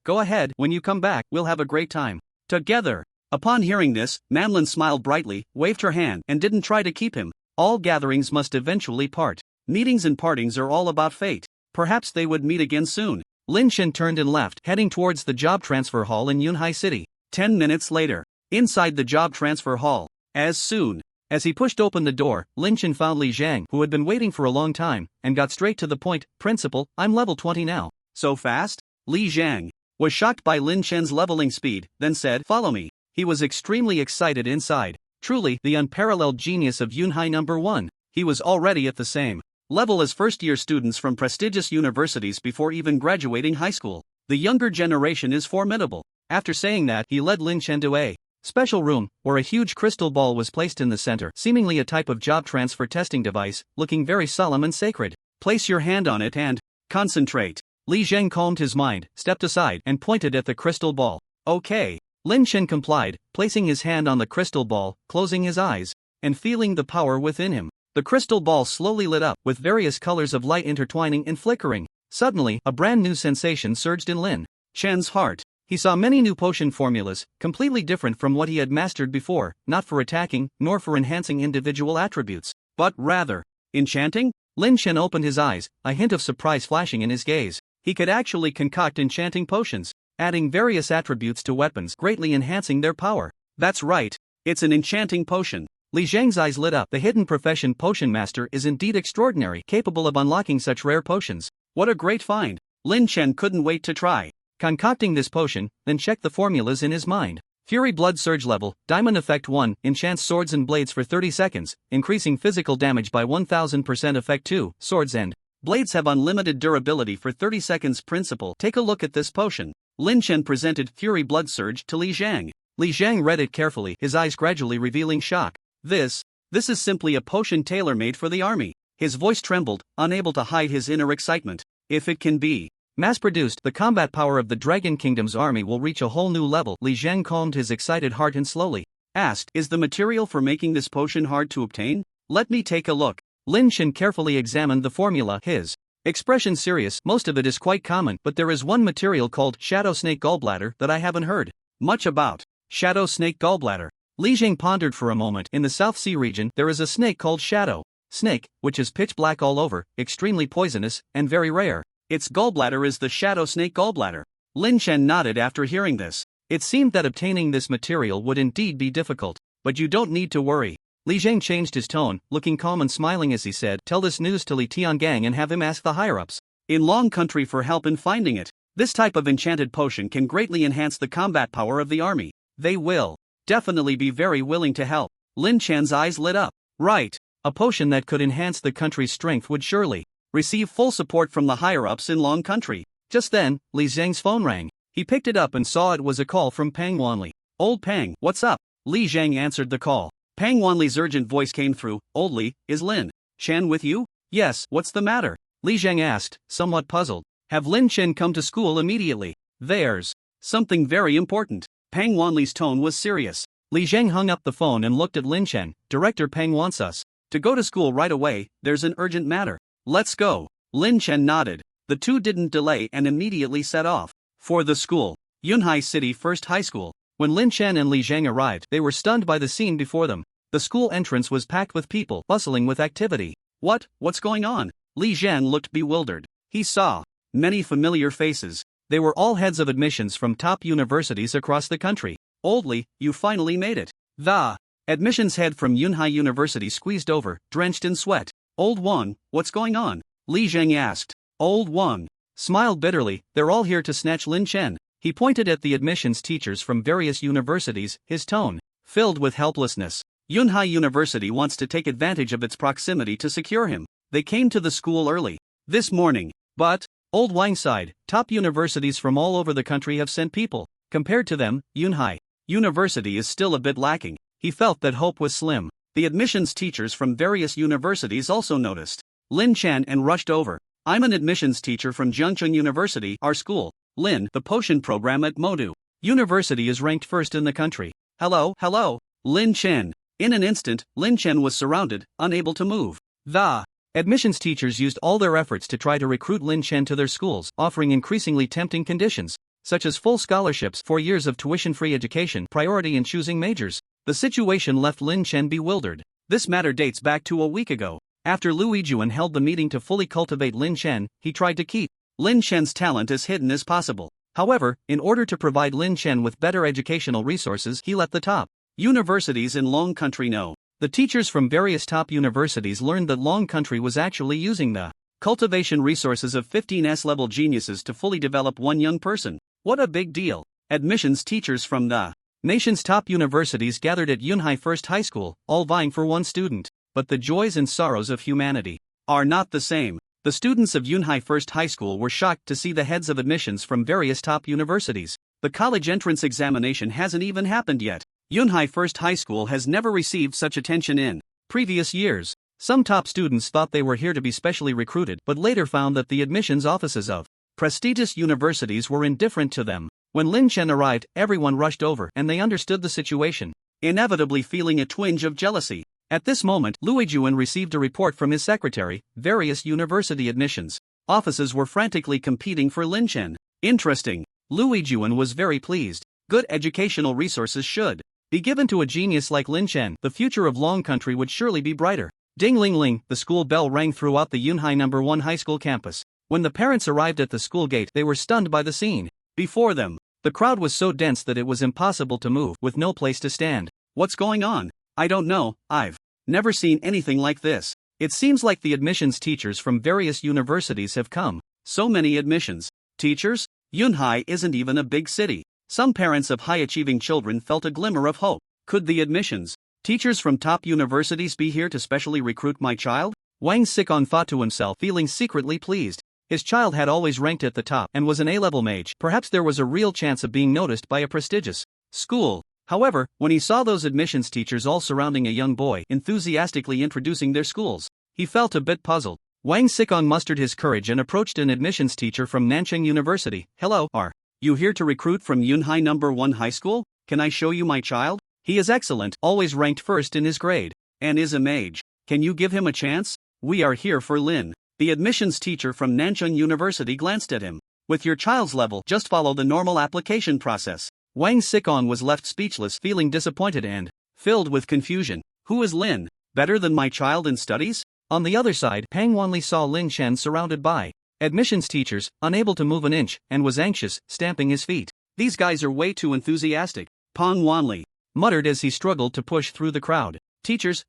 when you come back, we'll have a great time together. Upon hearing this, Manlin smiled brightly, waved her hand, and didn't try to keep him. All gatherings must eventually part. Meetings and partings are all about fate. Perhaps they would meet again soon. Lin Chen turned and left, heading towards the job transfer hall in Yunhai City. 10 minutes later, inside the job transfer hall, as soon as he pushed open the door, Lin Chen found Li Zhang, who had been waiting for a long time, and got straight to the point. Principal, I'm level 20 now. So fast? Li Zhang was shocked by Lin Chen's leveling speed, then said, follow me. He was extremely excited inside. Truly, the unparalleled genius of Yunhai number 1. He was already at the same level as first-year students from prestigious universities before even graduating high school. The younger generation is formidable. After saying that, he led Lin Chen to a special room, where a huge crystal ball was placed in the center, seemingly a type of job transfer testing device, looking very solemn and sacred. Place your hand on it and concentrate. Li Zheng calmed his mind, stepped aside, and pointed at the crystal ball. Okay. Lin Chen complied, placing his hand on the crystal ball, closing his eyes, and feeling the power within him. The crystal ball slowly lit up, with various colors of light intertwining and flickering. Suddenly, a brand new sensation surged in Lin Chen's heart. He saw many new potion formulas, completely different from what he had mastered before, not for attacking, nor for enhancing individual attributes, but rather, enchanting? Lin Chen opened his eyes, a hint of surprise flashing in his gaze. He could actually concoct enchanting potions, adding various attributes to weapons, greatly enhancing their power. That's right, it's an enchanting potion. Li Zhang's eyes lit up. The hidden profession Potion Master is indeed extraordinary, capable of unlocking such rare potions. What a great find! Lin Chen couldn't wait to try concocting this potion, then checked the formulas in his mind. Fury Blood Surge level, Diamond Effect 1, enchants swords and blades for 30 seconds, increasing physical damage by 1000%. Effect 2, swords and blades have unlimited durability for 30 seconds. Principle. Take a look at this potion. Lin Chen presented Fury Blood Surge to Li Zhang. Li Zhang read it carefully, his eyes gradually revealing shock. This is simply a potion tailor-made for the army. His voice trembled, unable to hide his inner excitement. If it can be mass-produced, the combat power of the Dragon Kingdom's army will reach a whole new level. Li Zhang calmed his excited heart and slowly asked, "Is the material for making this potion hard to obtain? Let me take a look." Lin Chen carefully examined the formula, his expression serious. "Most of it is quite common, but there is one material called Shadow Snake Gallbladder that I haven't heard much about." Shadow Snake Gallbladder. Li Zhang pondered for a moment. In the South Sea region, there is a snake called Shadow Snake, which is pitch black all over, extremely poisonous, and very rare. Its gallbladder is the Shadow Snake Gallbladder. Lin Chen nodded after hearing this. It seemed that obtaining this material would indeed be difficult. But you don't need to worry. Li Zhang changed his tone, looking calm and smiling as he said, "Tell this news to Li Tiangang and have him ask the higher-ups in Long Country for help in finding it. This type of enchanted potion can greatly enhance the combat power of the army. They will definitely be very willing to help." Lin Chen's eyes lit up. Right. A potion that could enhance the country's strength would surely receive full support from the higher-ups in Long Country. Just then, Li Zhang's phone rang. He picked it up and saw it was a call from Pang Wanli. "Old Pang, what's up?" Li Zhang answered the call. Pang Wanli's urgent voice came through. "Old Li, is Lin Chen with you?" "Yes, what's the matter?" Li Zhang asked, somewhat puzzled. "Have Lin Chen come to school immediately? There's something very important." Pang Wanli's tone was serious. Li Zhang hung up the phone and looked at Lin Chen. "Director Pang wants us to go to school right away. There's an urgent matter." "Let's go." Lin Chen nodded. The two didn't delay and immediately set off for the school. Yunhai City First High School. When Lin Chen and Li Zhang arrived, they were stunned by the scene before them. The school entrance was packed with people, bustling with activity. What's going on?" Li Zhang looked bewildered. He saw many familiar faces. They were all heads of admissions from top universities across the country. "Old Li, you finally made it." The admissions head from Yunhai University squeezed over, drenched in sweat. "Old Wang, what's going on?" Li Zhang asked. Old Wang smiled bitterly. "They're all here to snatch Lin Chen." He pointed at the admissions teachers from various universities, his tone filled with helplessness. "Yunhai University wants to take advantage of its proximity to secure him. They came to the school early this morning." But, Old Wang sighed, "Top universities from all over the country have sent people. Compared to them, Yunhai University is still a bit lacking." He felt that hope was slim. The admissions teachers from various universities also noticed Lin Chen and rushed over. "I'm an admissions teacher from Jiangcheng University, our school. Lin, the potion program at Modu University is ranked first in the country." Hello, Lin Chen." In an instant, Lin Chen was surrounded, unable to move. The admissions teachers used all their efforts to try to recruit Lin Chen to their schools, offering increasingly tempting conditions, such as full scholarships, 4 years of tuition-free education, priority in choosing majors. The situation left Lin Chen bewildered. This matter dates back to a week ago. After Lu Yijuan held the meeting to fully cultivate Lin Chen, he tried to keep Lin Chen's talent as hidden as possible. However, in order to provide Lin Chen with better educational resources, he let the top universities in Long Country know. The teachers from various top universities learned that Long Country was actually using the cultivation resources of 15 S-level geniuses to fully develop one young person. What a big deal. Admissions teachers from the nation's top universities gathered at Yunhai First High School, all vying for one student. But the joys and sorrows of humanity are not the same. The students of Yunhai First High School were shocked to see the heads of admissions from various top universities. The college entrance examination hasn't even happened yet. Yunhai First High School has never received such attention in previous years. Some top students thought they were here to be specially recruited, but later found that the admissions offices of prestigious universities were indifferent to them. When Lin Chen arrived, everyone rushed over, and they understood the situation, inevitably feeling a twinge of jealousy. At this moment, Lu Yijuan received a report from his secretary. Various university admissions offices were frantically competing for Lin Chen. Interesting. Lu Yijuan was very pleased. Good educational resources should be given to a genius like Lin Chen. The future of Long Country would surely be brighter. Ding ling ling, the school bell rang throughout the Yunhai No. 1 high school campus. When the parents arrived at the school gate, they were stunned by the scene before them. The crowd was so dense that it was impossible to move, with no place to stand. What's going on? I don't know, I've never seen anything like this. It seems like the admissions teachers from various universities have come. So many admissions teachers? Yunhai isn't even a big city. Some parents of high-achieving children felt a glimmer of hope. Could the admissions teachers from top universities be here to specially recruit my child? Wang Xikong thought to himself, feeling secretly pleased. His child had always ranked at the top and was an A-level mage. Perhaps there was a real chance of being noticed by a prestigious school. However, when he saw those admissions teachers all surrounding a young boy, enthusiastically introducing their schools, he felt a bit puzzled. Wang Xikong mustered his courage and approached an admissions teacher from Nancheng University. Hello, are you here to recruit from Yunhai No. 1 high school? Can I show you my child? He is excellent, always ranked first in his grade, and is a mage. Can you give him a chance? We are here for Lin. The admissions teacher from Nancheng University glanced at him. With your child's level, just follow the normal application process. Wang Xikong was left speechless, feeling disappointed and filled with confusion. Who is Lin? Better than my child in studies? On the other side, Pang Wanli saw Lin Chen surrounded by admissions teachers, unable to move an inch, and was anxious, stamping his feet. These guys are way too enthusiastic, Pang Wanli muttered as he struggled to push through the crowd. Teachers,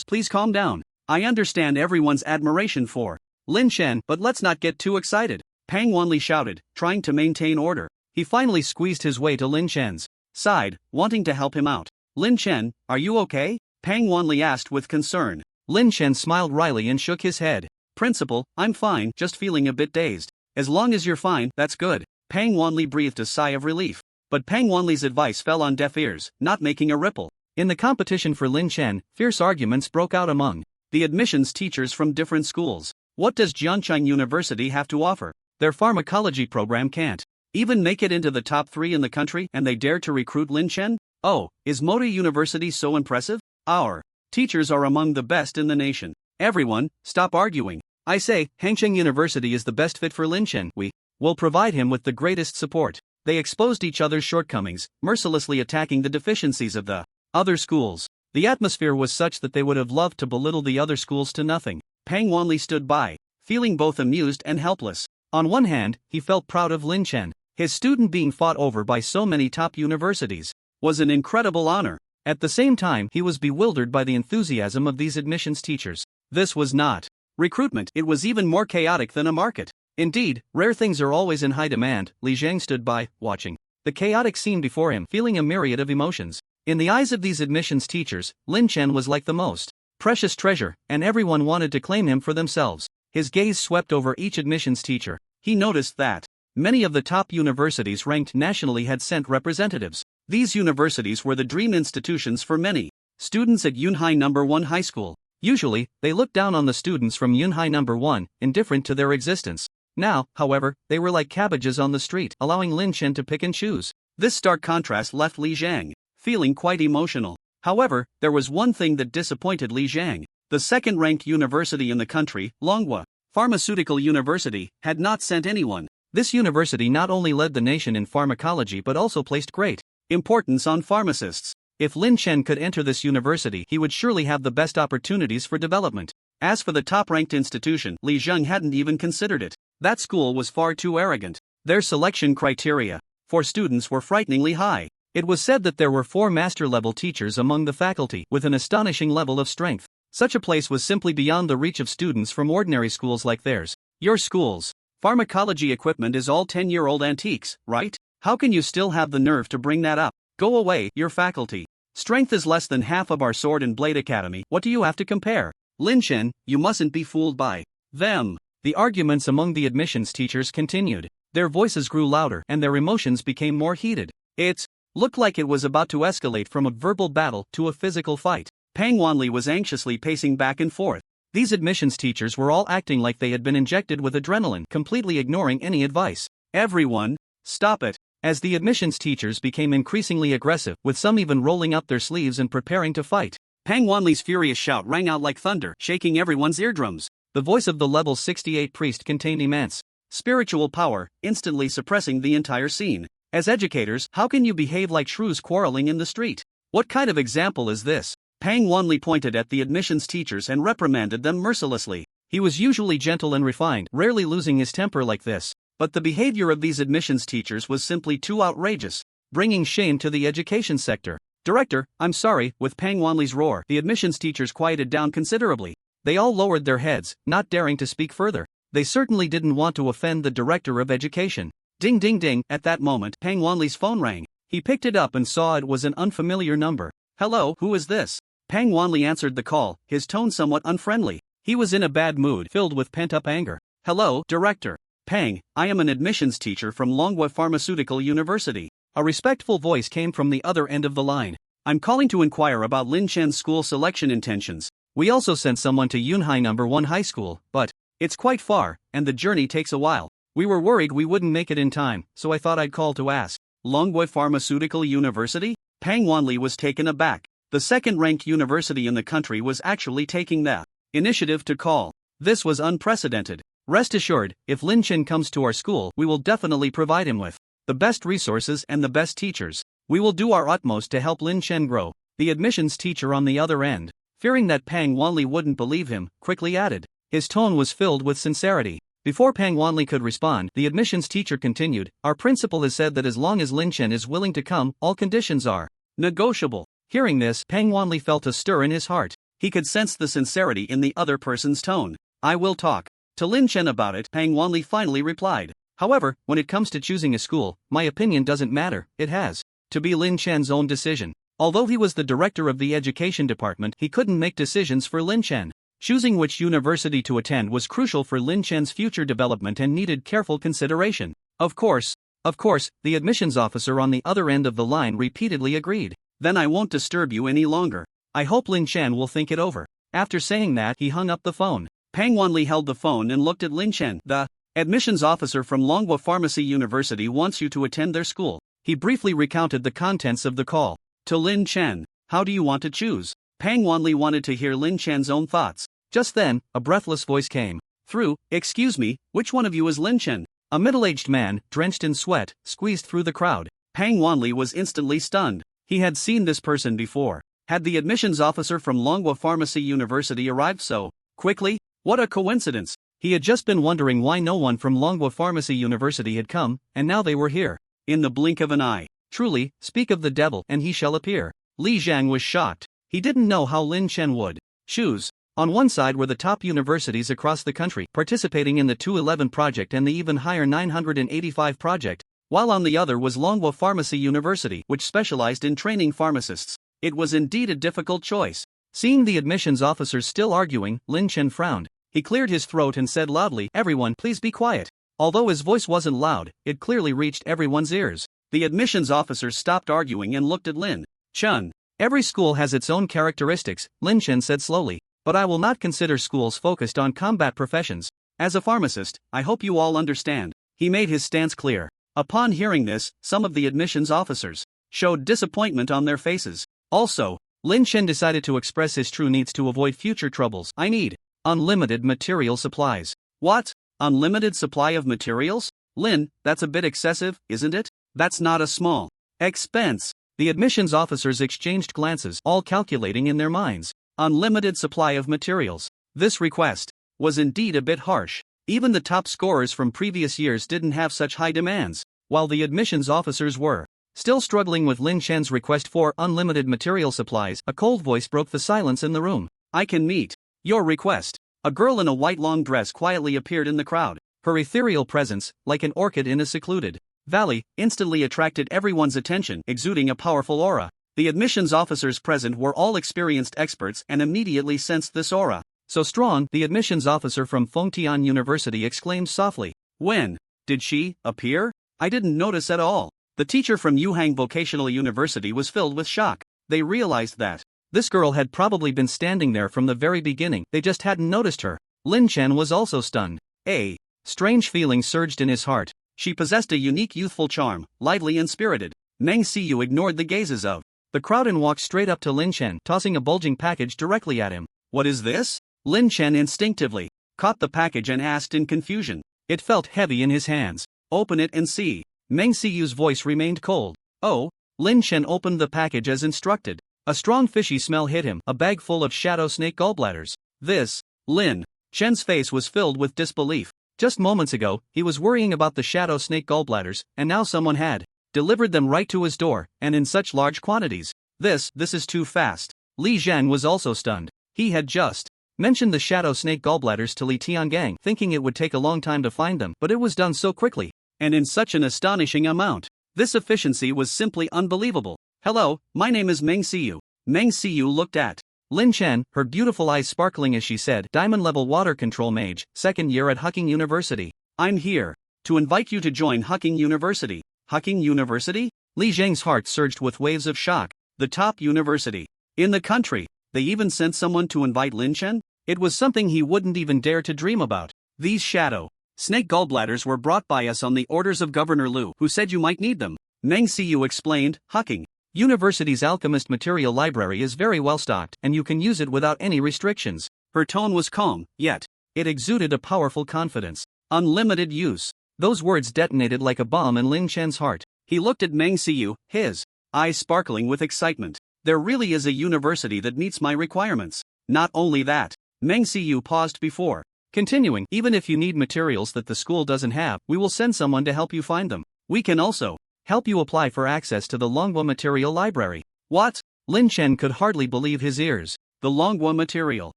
please calm down. I understand everyone's admiration for Lin Chen, but let's not get too excited, Pang Wanli shouted, trying to maintain order. He finally squeezed his way to Lin Chen's side, wanting to help him out. Lin Chen, are you okay? Pang Wanli asked with concern. Lin Chen smiled wryly and shook his head. Principal, I'm fine, just feeling a bit dazed. As long as you're fine, that's good. Pang Wanli breathed a sigh of relief. But Pang Wanli's advice fell on deaf ears, not making a ripple. In the competition for Lin Chen, fierce arguments broke out among the admissions teachers from different schools. What does Jiancheng University have to offer? Their pharmacology program can't even make it into the top 3 in the country, and they dare to recruit Lin Chen? Oh, is Mota University so impressive? Our teachers are among the best in the nation. Everyone, stop arguing. I say, Hangcheng University is the best fit for Lin Chen. We will provide him with the greatest support. They exposed each other's shortcomings, mercilessly attacking the deficiencies of the other schools. The atmosphere was such that they would have loved to belittle the other schools to nothing. Pang Wanli stood by, feeling both amused and helpless. On one hand, he felt proud of Lin Chen. His student being fought over by so many top universities was an incredible honor. At the same time, he was bewildered by the enthusiasm of these admissions teachers. This was not recruitment, it was even more chaotic than a market. Indeed, rare things are always in high demand. Li Zhang stood by, watching the chaotic scene before him, feeling a myriad of emotions. In the eyes of these admissions teachers, Lin Chen was like the most precious treasure, and everyone wanted to claim him for themselves. His gaze swept over each admissions teacher. He noticed that many of the top universities ranked nationally had sent representatives. These universities were the dream institutions for many students at Yunhai No. 1 high school. Usually, they looked down on the students from Yunhai No. 1, indifferent to their existence. Now, however, they were like cabbages on the street, allowing Lin Chen to pick and choose. This stark contrast left Li Zhang feeling quite emotional. However, there was one thing that disappointed Li Zhang. The second-ranked university in the country, Manhwa Pharmaceutical University, had not sent anyone. This university not only led the nation in pharmacology but also placed great importance on pharmacists. If Lin Chen could enter this university, he would surely have the best opportunities for development. As for the top-ranked institution, Li Zheng hadn't even considered it. That school was far too arrogant. Their selection criteria for students were frighteningly high. It was said that there were 4 master-level teachers among the faculty, with an astonishing level of strength. Such a place was simply beyond the reach of students from ordinary schools like theirs. Your school's pharmacology equipment is all 10-year-old antiques, right? How can you still have the nerve to bring that up? Go away, your faculty strength is less than half of our Sword and Blade Academy. What do you have to compare? Lin Chen, you mustn't be fooled by them. The arguments among the admissions teachers continued. Their voices grew louder and their emotions became more heated. It looked like it was about to escalate from a verbal battle to a physical fight. Pang Wanli was anxiously pacing back and forth. These admissions teachers were all acting like they had been injected with adrenaline, completely ignoring any advice. Everyone, stop it. As the admissions teachers became increasingly aggressive, with some even rolling up their sleeves and preparing to fight, Pang Wanli's furious shout rang out like thunder, shaking everyone's eardrums. The voice of the level 68 priest contained immense spiritual power, instantly suppressing the entire scene. As educators, how can you behave like shrews quarreling in the street? What kind of example is this? Pang Wanli pointed at the admissions teachers and reprimanded them mercilessly. He was usually gentle and refined, rarely losing his temper like this. But the behavior of these admissions teachers was simply too outrageous, bringing shame to the education sector. Director, I'm sorry, with Pang Wanli's roar, the admissions teachers quieted down considerably. They all lowered their heads, not daring to speak further. They certainly didn't want to offend the director of education. Ding ding ding, at that moment, Pang Wanli's phone rang. He picked it up and saw it was an unfamiliar number. Hello, who is this? Pang Wanli answered the call, his tone somewhat unfriendly. He was in a bad mood, filled with pent-up anger. Hello, director. Pang, I am an admissions teacher from Manhwa Pharmaceutical University. A respectful voice came from the other end of the line. I'm calling to inquire about Lin Chen's school selection intentions. We also sent someone to Yunhai No. 1 High School, but it's quite far, and the journey takes a while. We were worried we wouldn't make it in time, so I thought I'd call to ask. Manhwa Pharmaceutical University? Pang Wanli was taken aback. The second-ranked university in the country was actually taking the initiative to call. This was unprecedented. Rest assured, if Lin Chen comes to our school, we will definitely provide him with the best resources and the best teachers. We will do our utmost to help Lin Chen grow. The admissions teacher on the other end, fearing that Pang Wanli wouldn't believe him, quickly added. His tone was filled with sincerity. Before Pang Wanli could respond, the admissions teacher continued, our principal has said that as long as Lin Chen is willing to come, all conditions are negotiable. Hearing this, Pang Wanli felt a stir in his heart. He could sense the sincerity in the other person's tone. I will talk to Lin Chen about it, Pang Wanli finally replied. However, when it comes to choosing a school, my opinion doesn't matter, it has to be Lin Chen's own decision. Although he was the director of the education department, he couldn't make decisions for Lin Chen. Choosing which university to attend was crucial for Lin Chen's future development and needed careful consideration. Of course, the admissions officer on the other end of the line repeatedly agreed. Then I won't disturb you any longer. I hope Lin Chen will think it over. After saying that, he hung up the phone. Pang Wanli held the phone and looked at Lin Chen. The admissions officer from Manhwa Pharmacy University wants you to attend their school. He briefly recounted the contents of the call. To Lin Chen, how do you want to choose? Pang Wanli wanted to hear Lin Chen's own thoughts. Just then, a breathless voice came through. Excuse me, which one of you is Lin Chen? A middle-aged man, drenched in sweat, squeezed through the crowd. Pang Wanli was instantly stunned. He had seen this person before. Had the admissions officer from Manhwa Pharmacy University arrived so quickly? What a coincidence! He had just been wondering why no one from Manhwa Pharmacy University had come, and now they were here. In the blink of an eye. Truly, speak of the devil and he shall appear. Li Jiang was shocked. He didn't know how Lin Chen would choose. On one side were the top universities across the country participating in the 211 project and the even higher 985 project, while on the other was Manhwa Pharmacy University, which specialized in training pharmacists. It was indeed a difficult choice. Seeing the admissions officers still arguing, Lin Chen frowned. He cleared his throat and said loudly, everyone, please be quiet. Although his voice wasn't loud, it clearly reached everyone's ears. The admissions officers stopped arguing and looked at Lin Chen. Every school has its own characteristics, Lin Chen said slowly, but I will not consider schools focused on combat professions. As a pharmacist, I hope you all understand. He made his stance clear. Upon hearing this, some of the admissions officers showed disappointment on their faces. Also, Lin Chen decided to express his true needs to avoid future troubles. I need unlimited material supplies. What? Unlimited supply of materials? Lin, that's a bit excessive, isn't it? That's not a small expense. The admissions officers exchanged glances, all calculating in their minds. Unlimited supply of materials. This request was indeed a bit harsh. Even the top scorers from previous years didn't have such high demands, while the admissions officers were still struggling with Lin Chen's request for unlimited material supplies. A cold voice broke the silence in the room. I can meet your request. A girl in a white long dress quietly appeared in the crowd. Her ethereal presence, like an orchid in a secluded valley, instantly attracted everyone's attention, exuding a powerful aura. The admissions officers present were all experienced experts and immediately sensed this aura. So strong, the admissions officer from Fengtian University exclaimed softly. When did she appear? I didn't notice at all. The teacher from Yuhang Vocational University was filled with shock. They realized that this girl had probably been standing there from the very beginning, they just hadn't noticed her. Lin Chen was also stunned. A strange feeling surged in his heart. She possessed a unique youthful charm, lively and spirited. Meng Siyu ignored the gazes of the crowd and walked straight up to Lin Chen, tossing a bulging package directly at him. What is this? Lin Chen instinctively caught the package and asked in confusion. It felt heavy in his hands. Open it and see. Meng Siyu's voice remained cold. Oh. Lin Chen opened the package as instructed. A strong fishy smell hit him, a bag full of shadow snake gallbladders. This. Lin Chen's face was filled with disbelief. Just moments ago, he was worrying about the shadow snake gallbladders, and now someone had delivered them right to his door, and in such large quantities. This is too fast. Li Zhang was also stunned. He had just mentioned the shadow snake gallbladders to Li Tiangang, thinking it would take a long time to find them, but it was done so quickly, and in such an astonishing amount. This efficiency was simply unbelievable. Hello, my name is Meng Siyu. Meng Siyu looked at Lin Chen, her beautiful eyes sparkling as she said, Diamond-level water control mage, second year at Hucking University. I'm here to invite you to join Hucking University. Hucking University? Li Zhang's heart surged with waves of shock. The top university in the country. They even sent someone to invite Lin Chen? It was something he wouldn't even dare to dream about. These shadow snake gallbladders were brought by us on the orders of Governor Liu, who said you might need them. Meng Siyu explained. Hucking University's Alchemist material library is very well stocked, and you can use it without any restrictions. Her tone was calm, yet it exuded a powerful confidence. Unlimited use. Those words detonated like a bomb in Lin Chen's heart. He looked at Meng Siyu, his eyes sparkling with excitement. There really is a university that meets my requirements. Not only that. Meng Siyu paused before continuing. Even if you need materials that the school doesn't have, we will send someone to help you find them. We can also help you apply for access to the Manhwa material library. What? Lin Chen could hardly believe his ears. The Manhwa material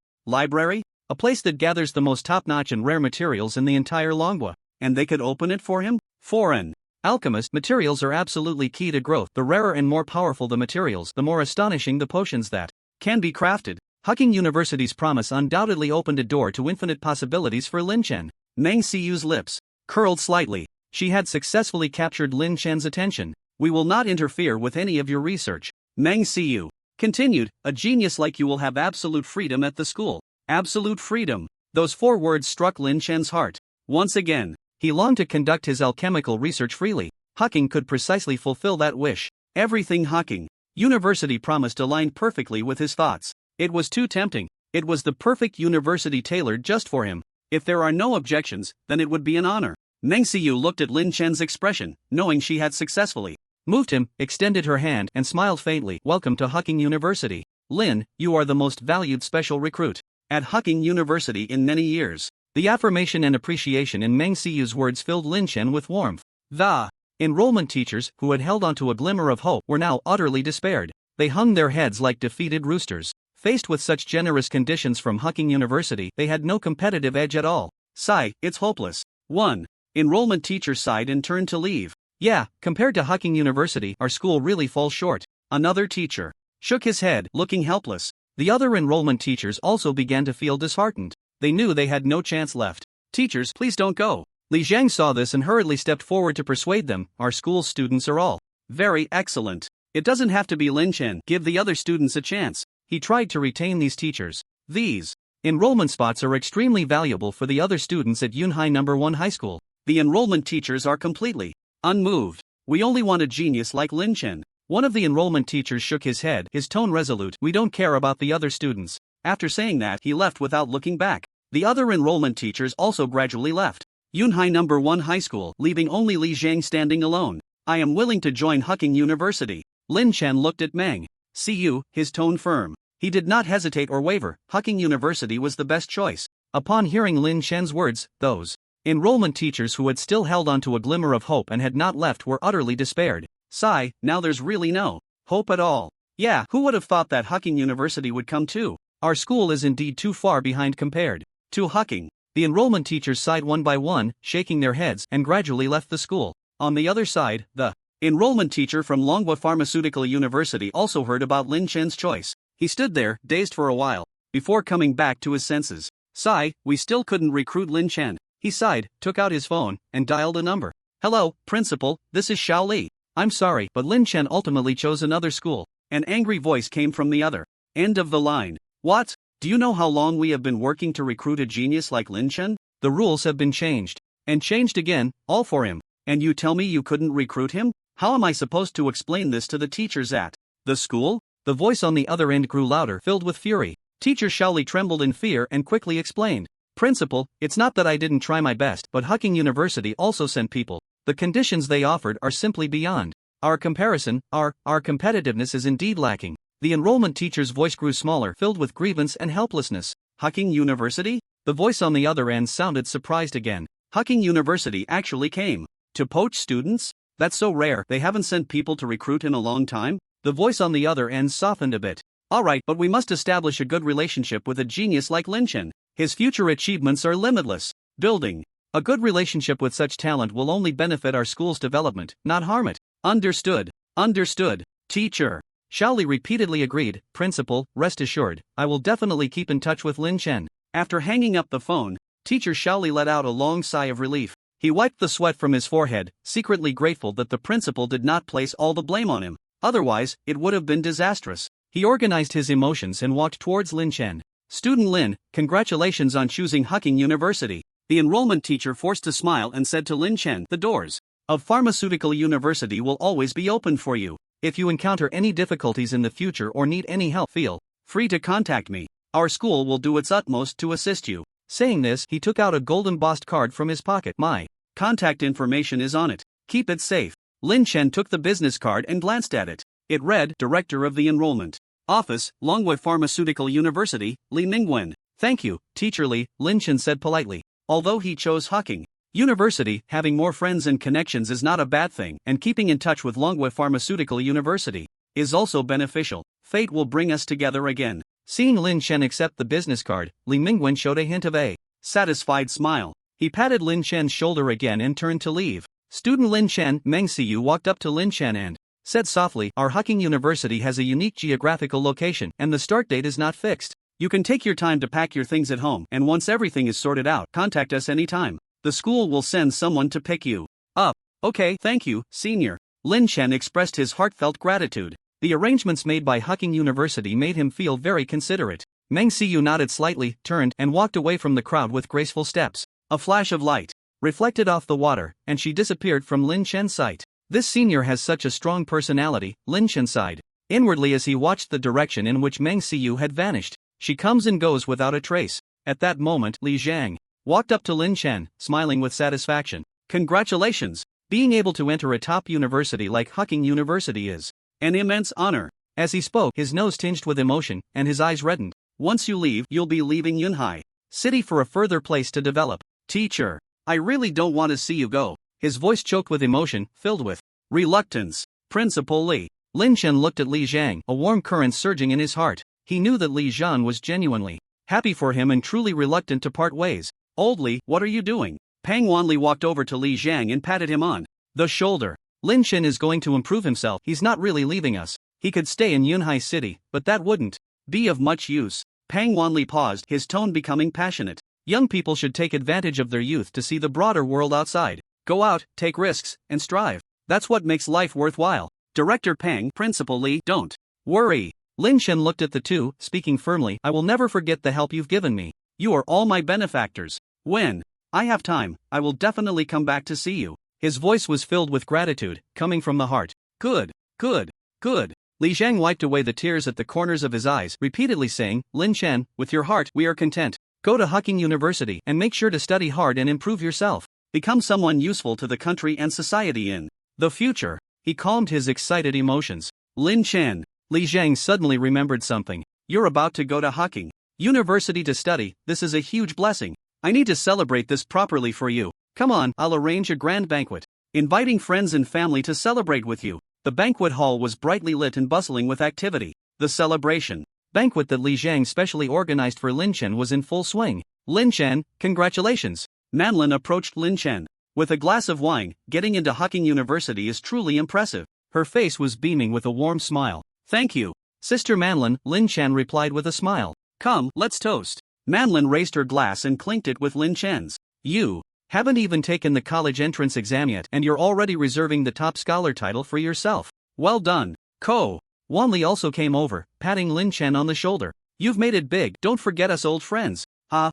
library? A place that gathers the most top-notch and rare materials in the entire Manhwa. And they could open it for him? For an alchemist, materials are absolutely key to growth. The rarer and more powerful the materials, the more astonishing the potions that can be crafted. Hucking University's promise undoubtedly opened a door to infinite possibilities for Lin Chen. Meng Siyu's lips curled slightly. She had successfully captured Lin Chen's attention. We will not interfere with any of your research. Meng Siyu continued, a genius like you will have absolute freedom at the school. Absolute freedom. Those 4 words struck Lin Chen's heart. Once again, he longed to conduct his alchemical research freely. Hucking could precisely fulfill that wish. Everything Hucking University promised aligned perfectly with his thoughts. It was too tempting. It was the perfect university tailored just for him. If there are no objections, then it would be an honor. Meng Siyu looked at Lin Chen's expression, knowing she had successfully moved him, extended her hand, and smiled faintly. Welcome to Hucking University. Lin, you are the most valued special recruit at Hucking University in many years. The affirmation and appreciation in Meng Siyu's words filled Lin Chen with warmth. The enrollment teachers, who had held onto a glimmer of hope, were now utterly despaired. They hung their heads like defeated roosters. Faced with such generous conditions from Hucking University, they had no competitive edge at all. Sigh, it's hopeless. 1. Enrollment teacher sighed and turned to leave. Yeah, compared to Hucking University, our school really falls short. Another teacher shook his head, looking helpless. The other enrollment teachers also began to feel disheartened. They knew they had no chance left. Teachers, please don't go. Li Zhang saw this and hurriedly stepped forward to persuade them. Our school's students are all very excellent. It doesn't have to be Lin Chen. Give the other students a chance. He tried to retain these teachers. These enrollment spots are extremely valuable for the other students at Yunhai No. 1 High School. The enrollment teachers are completely unmoved. We only want a genius like Lin Chen. One of the enrollment teachers shook his head, his tone resolute. We don't care about the other students. After saying that, he left without looking back. The other enrollment teachers also gradually left Yunhai No. 1 High School, leaving only Li Zhang standing alone. I am willing to join Hucking University. Lin Chen looked at Meng Siyu, his tone firm. He did not hesitate or waver. Hucking University was the best choice. Upon hearing Lin Chen's words, those enrollment teachers who had still held on to a glimmer of hope and had not left were utterly despaired. Sigh, now there's really no hope at all. Yeah, who would have thought that Hucking University would come too? Our school is indeed too far behind compared to Hucking. The enrollment teachers sighed one by one, shaking their heads, and gradually left the school. On the other side, the enrollment teacher from Manhwa Pharmaceutical University also heard about Lin Chen's choice. He stood there, dazed for a while, before coming back to his senses. Sigh, we still couldn't recruit Lin Chen. He sighed, took out his phone, and dialed a number. Hello, principal, this is Xiao Li. I'm sorry, but Lin Chen ultimately chose another school. An angry voice came from the other end of the line. What? Do you know how long we have been working to recruit a genius like Lin Chen? The rules have been changed. And changed again, all for him. And you tell me you couldn't recruit him? How am I supposed to explain this to the teachers at the school? The voice on the other end grew louder, filled with fury. Teacher Xiaoli trembled in fear and quickly explained. Principal, it's not that I didn't try my best, but Hucking University also sent people. The conditions they offered are simply beyond our comparison. Our competitiveness is indeed lacking. The enrollment teacher's voice grew smaller, filled with grievance and helplessness. Hucking University? The voice on the other end sounded surprised again. Hucking University actually came to poach students? That's so rare. They haven't sent people to recruit in a long time? The voice on the other end softened a bit. Alright, but we must establish a good relationship with a genius like Lin Chen. His future achievements are limitless. Building a good relationship with such talent will only benefit our school's development, not harm it. Understood. Understood, teacher. Shaoli repeatedly agreed. Principal, rest assured, I will definitely keep in touch with Lin Chen. After hanging up the phone, Teacher Shaoli let out a long sigh of relief. He wiped the sweat from his forehead, secretly grateful that the principal did not place all the blame on him. Otherwise, it would have been disastrous. He organized his emotions and walked towards Lin Chen. Student Lin, congratulations on choosing Hucking University. The enrollment teacher forced a smile and said to Lin Chen, the doors of Pharmaceutical University will always be open for you. If you encounter any difficulties in the future or need any help, feel free to contact me. Our school will do its utmost to assist you. Saying this, he took out a golden embossed card from his pocket. My contact information is on it. Keep it safe. Lin Chen took the business card and glanced at it. It read, Director of the Enrollment Office, Longwood Pharmaceutical University, Li Mingwen. Thank you, Teacher Li, Lin Chen said politely. Although he chose Hucking University, having more friends and connections is not a bad thing, and keeping in touch with Longwood Pharmaceutical University is also beneficial. Fate will bring us together again. Seeing Lin Chen accept the business card, Li Mingwen showed a hint of a satisfied smile. He patted Lin Chen's shoulder again and turned to leave. Student Lin Chen, Meng Siyu walked up to Lin Chen and said softly, Our Hucking University has a unique geographical location, and the start date is not fixed. You can take your time to pack your things at home, and once everything is sorted out, contact us anytime. The school will send someone to pick you up. Okay, thank you, senior. Lin Chen expressed his heartfelt gratitude. The arrangements made by Hucking University made him feel very considerate. Meng Siyu nodded slightly, turned, and walked away from the crowd with graceful steps. A flash of light reflected off the water, and she disappeared from Lin Chen's sight. This senior has such a strong personality, Lin Chen sighed inwardly as he watched the direction in which Meng Siyu had vanished. She comes and goes without a trace. At that moment, Li Zhang walked up to Lin Chen, smiling with satisfaction. Congratulations! Being able to enter a top university like Hucking University is an immense honor. As he spoke, his nose tinged with emotion, and his eyes reddened. Once you leave, you'll be leaving Yunhai City for a further place to develop. Teacher, I really don't want to see you go. His voice choked with emotion, filled with reluctance. Principal Li. Lin Chen looked at Li Zhang, a warm current surging in his heart. He knew that Li Zhang was genuinely happy for him and truly reluctant to part ways. Old Li, what are you doing? Pang Wanli walked over to Li Zhang and patted him on the shoulder. Lin Chen is going to improve himself. He's not really leaving us. He could stay in Yunhai City, but that wouldn't be of much use. Pang Wanli paused, his tone becoming passionate. Young people should take advantage of their youth to see the broader world outside. Go out, take risks, and strive. That's what makes life worthwhile. Director Pang, Principal Li, don't worry. Lin Chen looked at the two, speaking firmly. I will never forget the help you've given me. You are all my benefactors. When I have time, I will definitely come back to see you. His voice was filled with gratitude, coming from the heart. Good, good, good. Li Zhang wiped away the tears at the corners of his eyes, repeatedly saying, Lin Chen, with your heart, we are content. Go to Hucking University and make sure to study hard and improve yourself. Become someone useful to the country and society in the future. He calmed his excited emotions. Lin Chen. Li Zhang suddenly remembered something. You're about to go to Hucking University to study. This is a huge blessing. I need to celebrate this properly for you. Come on, I'll arrange a grand banquet, inviting friends and family to celebrate with you. The banquet hall was brightly lit and bustling with activity. The celebration banquet that Li Zhang specially organized for Lin Chen was in full swing. Lin Chen, congratulations. Manlin approached Lin Chen with a glass of wine. Getting into Hucking University is truly impressive. Her face was beaming with a warm smile. Thank you, Sister Manlin, Lin Chen replied with a smile. Come, let's toast. Manlin raised her glass and clinked it with Lin Chen's. You haven't even taken the college entrance exam yet, and you're already reserving the top scholar title for yourself. Well done. Ko Wanli also came over, patting Lin Chen on the shoulder. You've made it big, don't forget us old friends.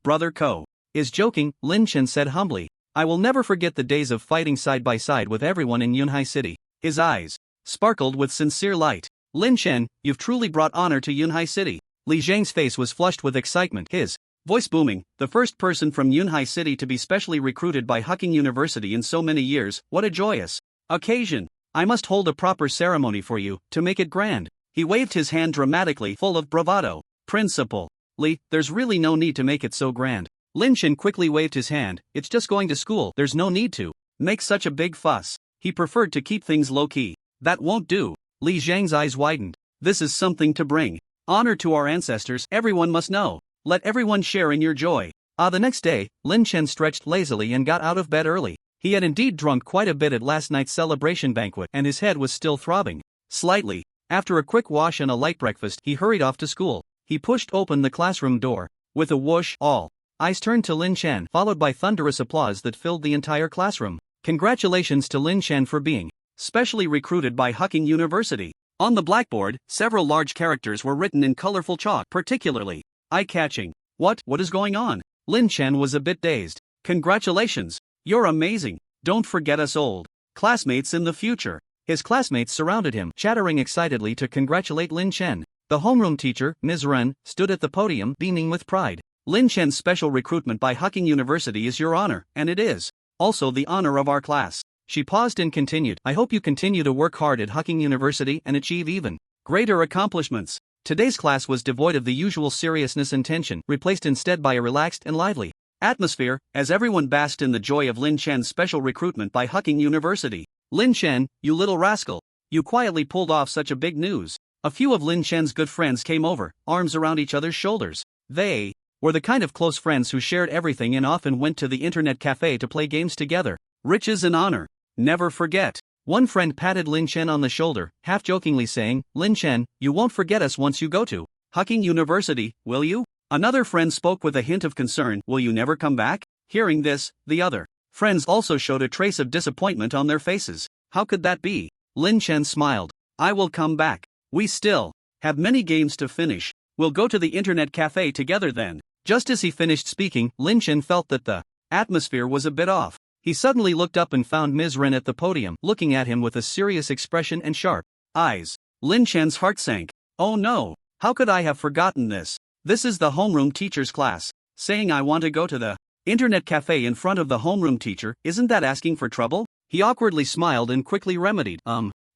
Brother Ko is joking, Lin Chen said humbly. I will never forget the days of fighting side by side with everyone in Yunhai City. His eyes sparkled with sincere light. Lin Chen, you've truly brought honor to Yunhai City. Li Zhang's face was flushed with excitement. His Voice booming, the first person from Yunhai City to be specially recruited by Hucking University in so many years, what a joyous occasion. I must hold a proper ceremony for you, to make it grand. He waved his hand dramatically, full of bravado. Principal Lee, there's really no need to make it so grand. Lin Chen quickly waved his hand, it's just going to school, there's no need to make such a big fuss. He preferred to keep things low-key. That won't do. Li Zhang's eyes widened. This is something to bring honor to our ancestors, everyone must know. Let everyone share in your joy. The next day, Lin Chen stretched lazily and got out of bed early. He had indeed drunk quite a bit at last night's celebration banquet and his head was still throbbing slightly. After a quick wash and a light breakfast, he hurried off to school. He pushed open the classroom door. With a whoosh, all eyes turned to Lin Chen, followed by thunderous applause that filled the entire classroom. Congratulations to Lin Chen for being specially recruited by Hucking University. On the blackboard, several large characters were written in colorful chalk, particularly eye-catching. What is going on? Lin Chen was a bit dazed. Congratulations! You're amazing! Don't forget us old classmates in the future. His classmates surrounded him, chattering excitedly to congratulate Lin Chen. The homeroom teacher, Ms. Ren, stood at the podium, beaming with pride. Lin Chen's special recruitment by Hucking University is your honor, and it is also the honor of our class. She paused and continued, I hope you continue to work hard at Hucking University and achieve even greater accomplishments. Today's class was devoid of the usual seriousness and tension, replaced instead by a relaxed and lively atmosphere, as everyone basked in the joy of Lin Chen's special recruitment by Hucking University. Lin Chen, you little rascal, you quietly pulled off such a big news. A few of Lin Chen's good friends came over, arms around each other's shoulders. They were the kind of close friends who shared everything and often went to the internet cafe to play games together. Riches and honor. Never forget. One friend patted Lin Chen on the shoulder, half-jokingly saying, Lin Chen, you won't forget us once you go to Hucking University, will you? Another friend spoke with a hint of concern, will you never come back? Hearing this, the other friends also showed a trace of disappointment on their faces. How could that be? Lin Chen smiled. I will come back. We still have many games to finish. We'll go to the internet cafe together then. Just as he finished speaking, Lin Chen felt that the atmosphere was a bit off. He suddenly looked up and found Ms. Ren at the podium, looking at him with a serious expression and sharp eyes. Lin Chen's heart sank. Oh no, how could I have forgotten this? This is the homeroom teacher's class. Saying I want to go to the internet cafe in front of the homeroom teacher, isn't that asking for trouble? He awkwardly smiled and quickly remedied.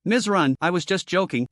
Ms. Ren, I was just joking.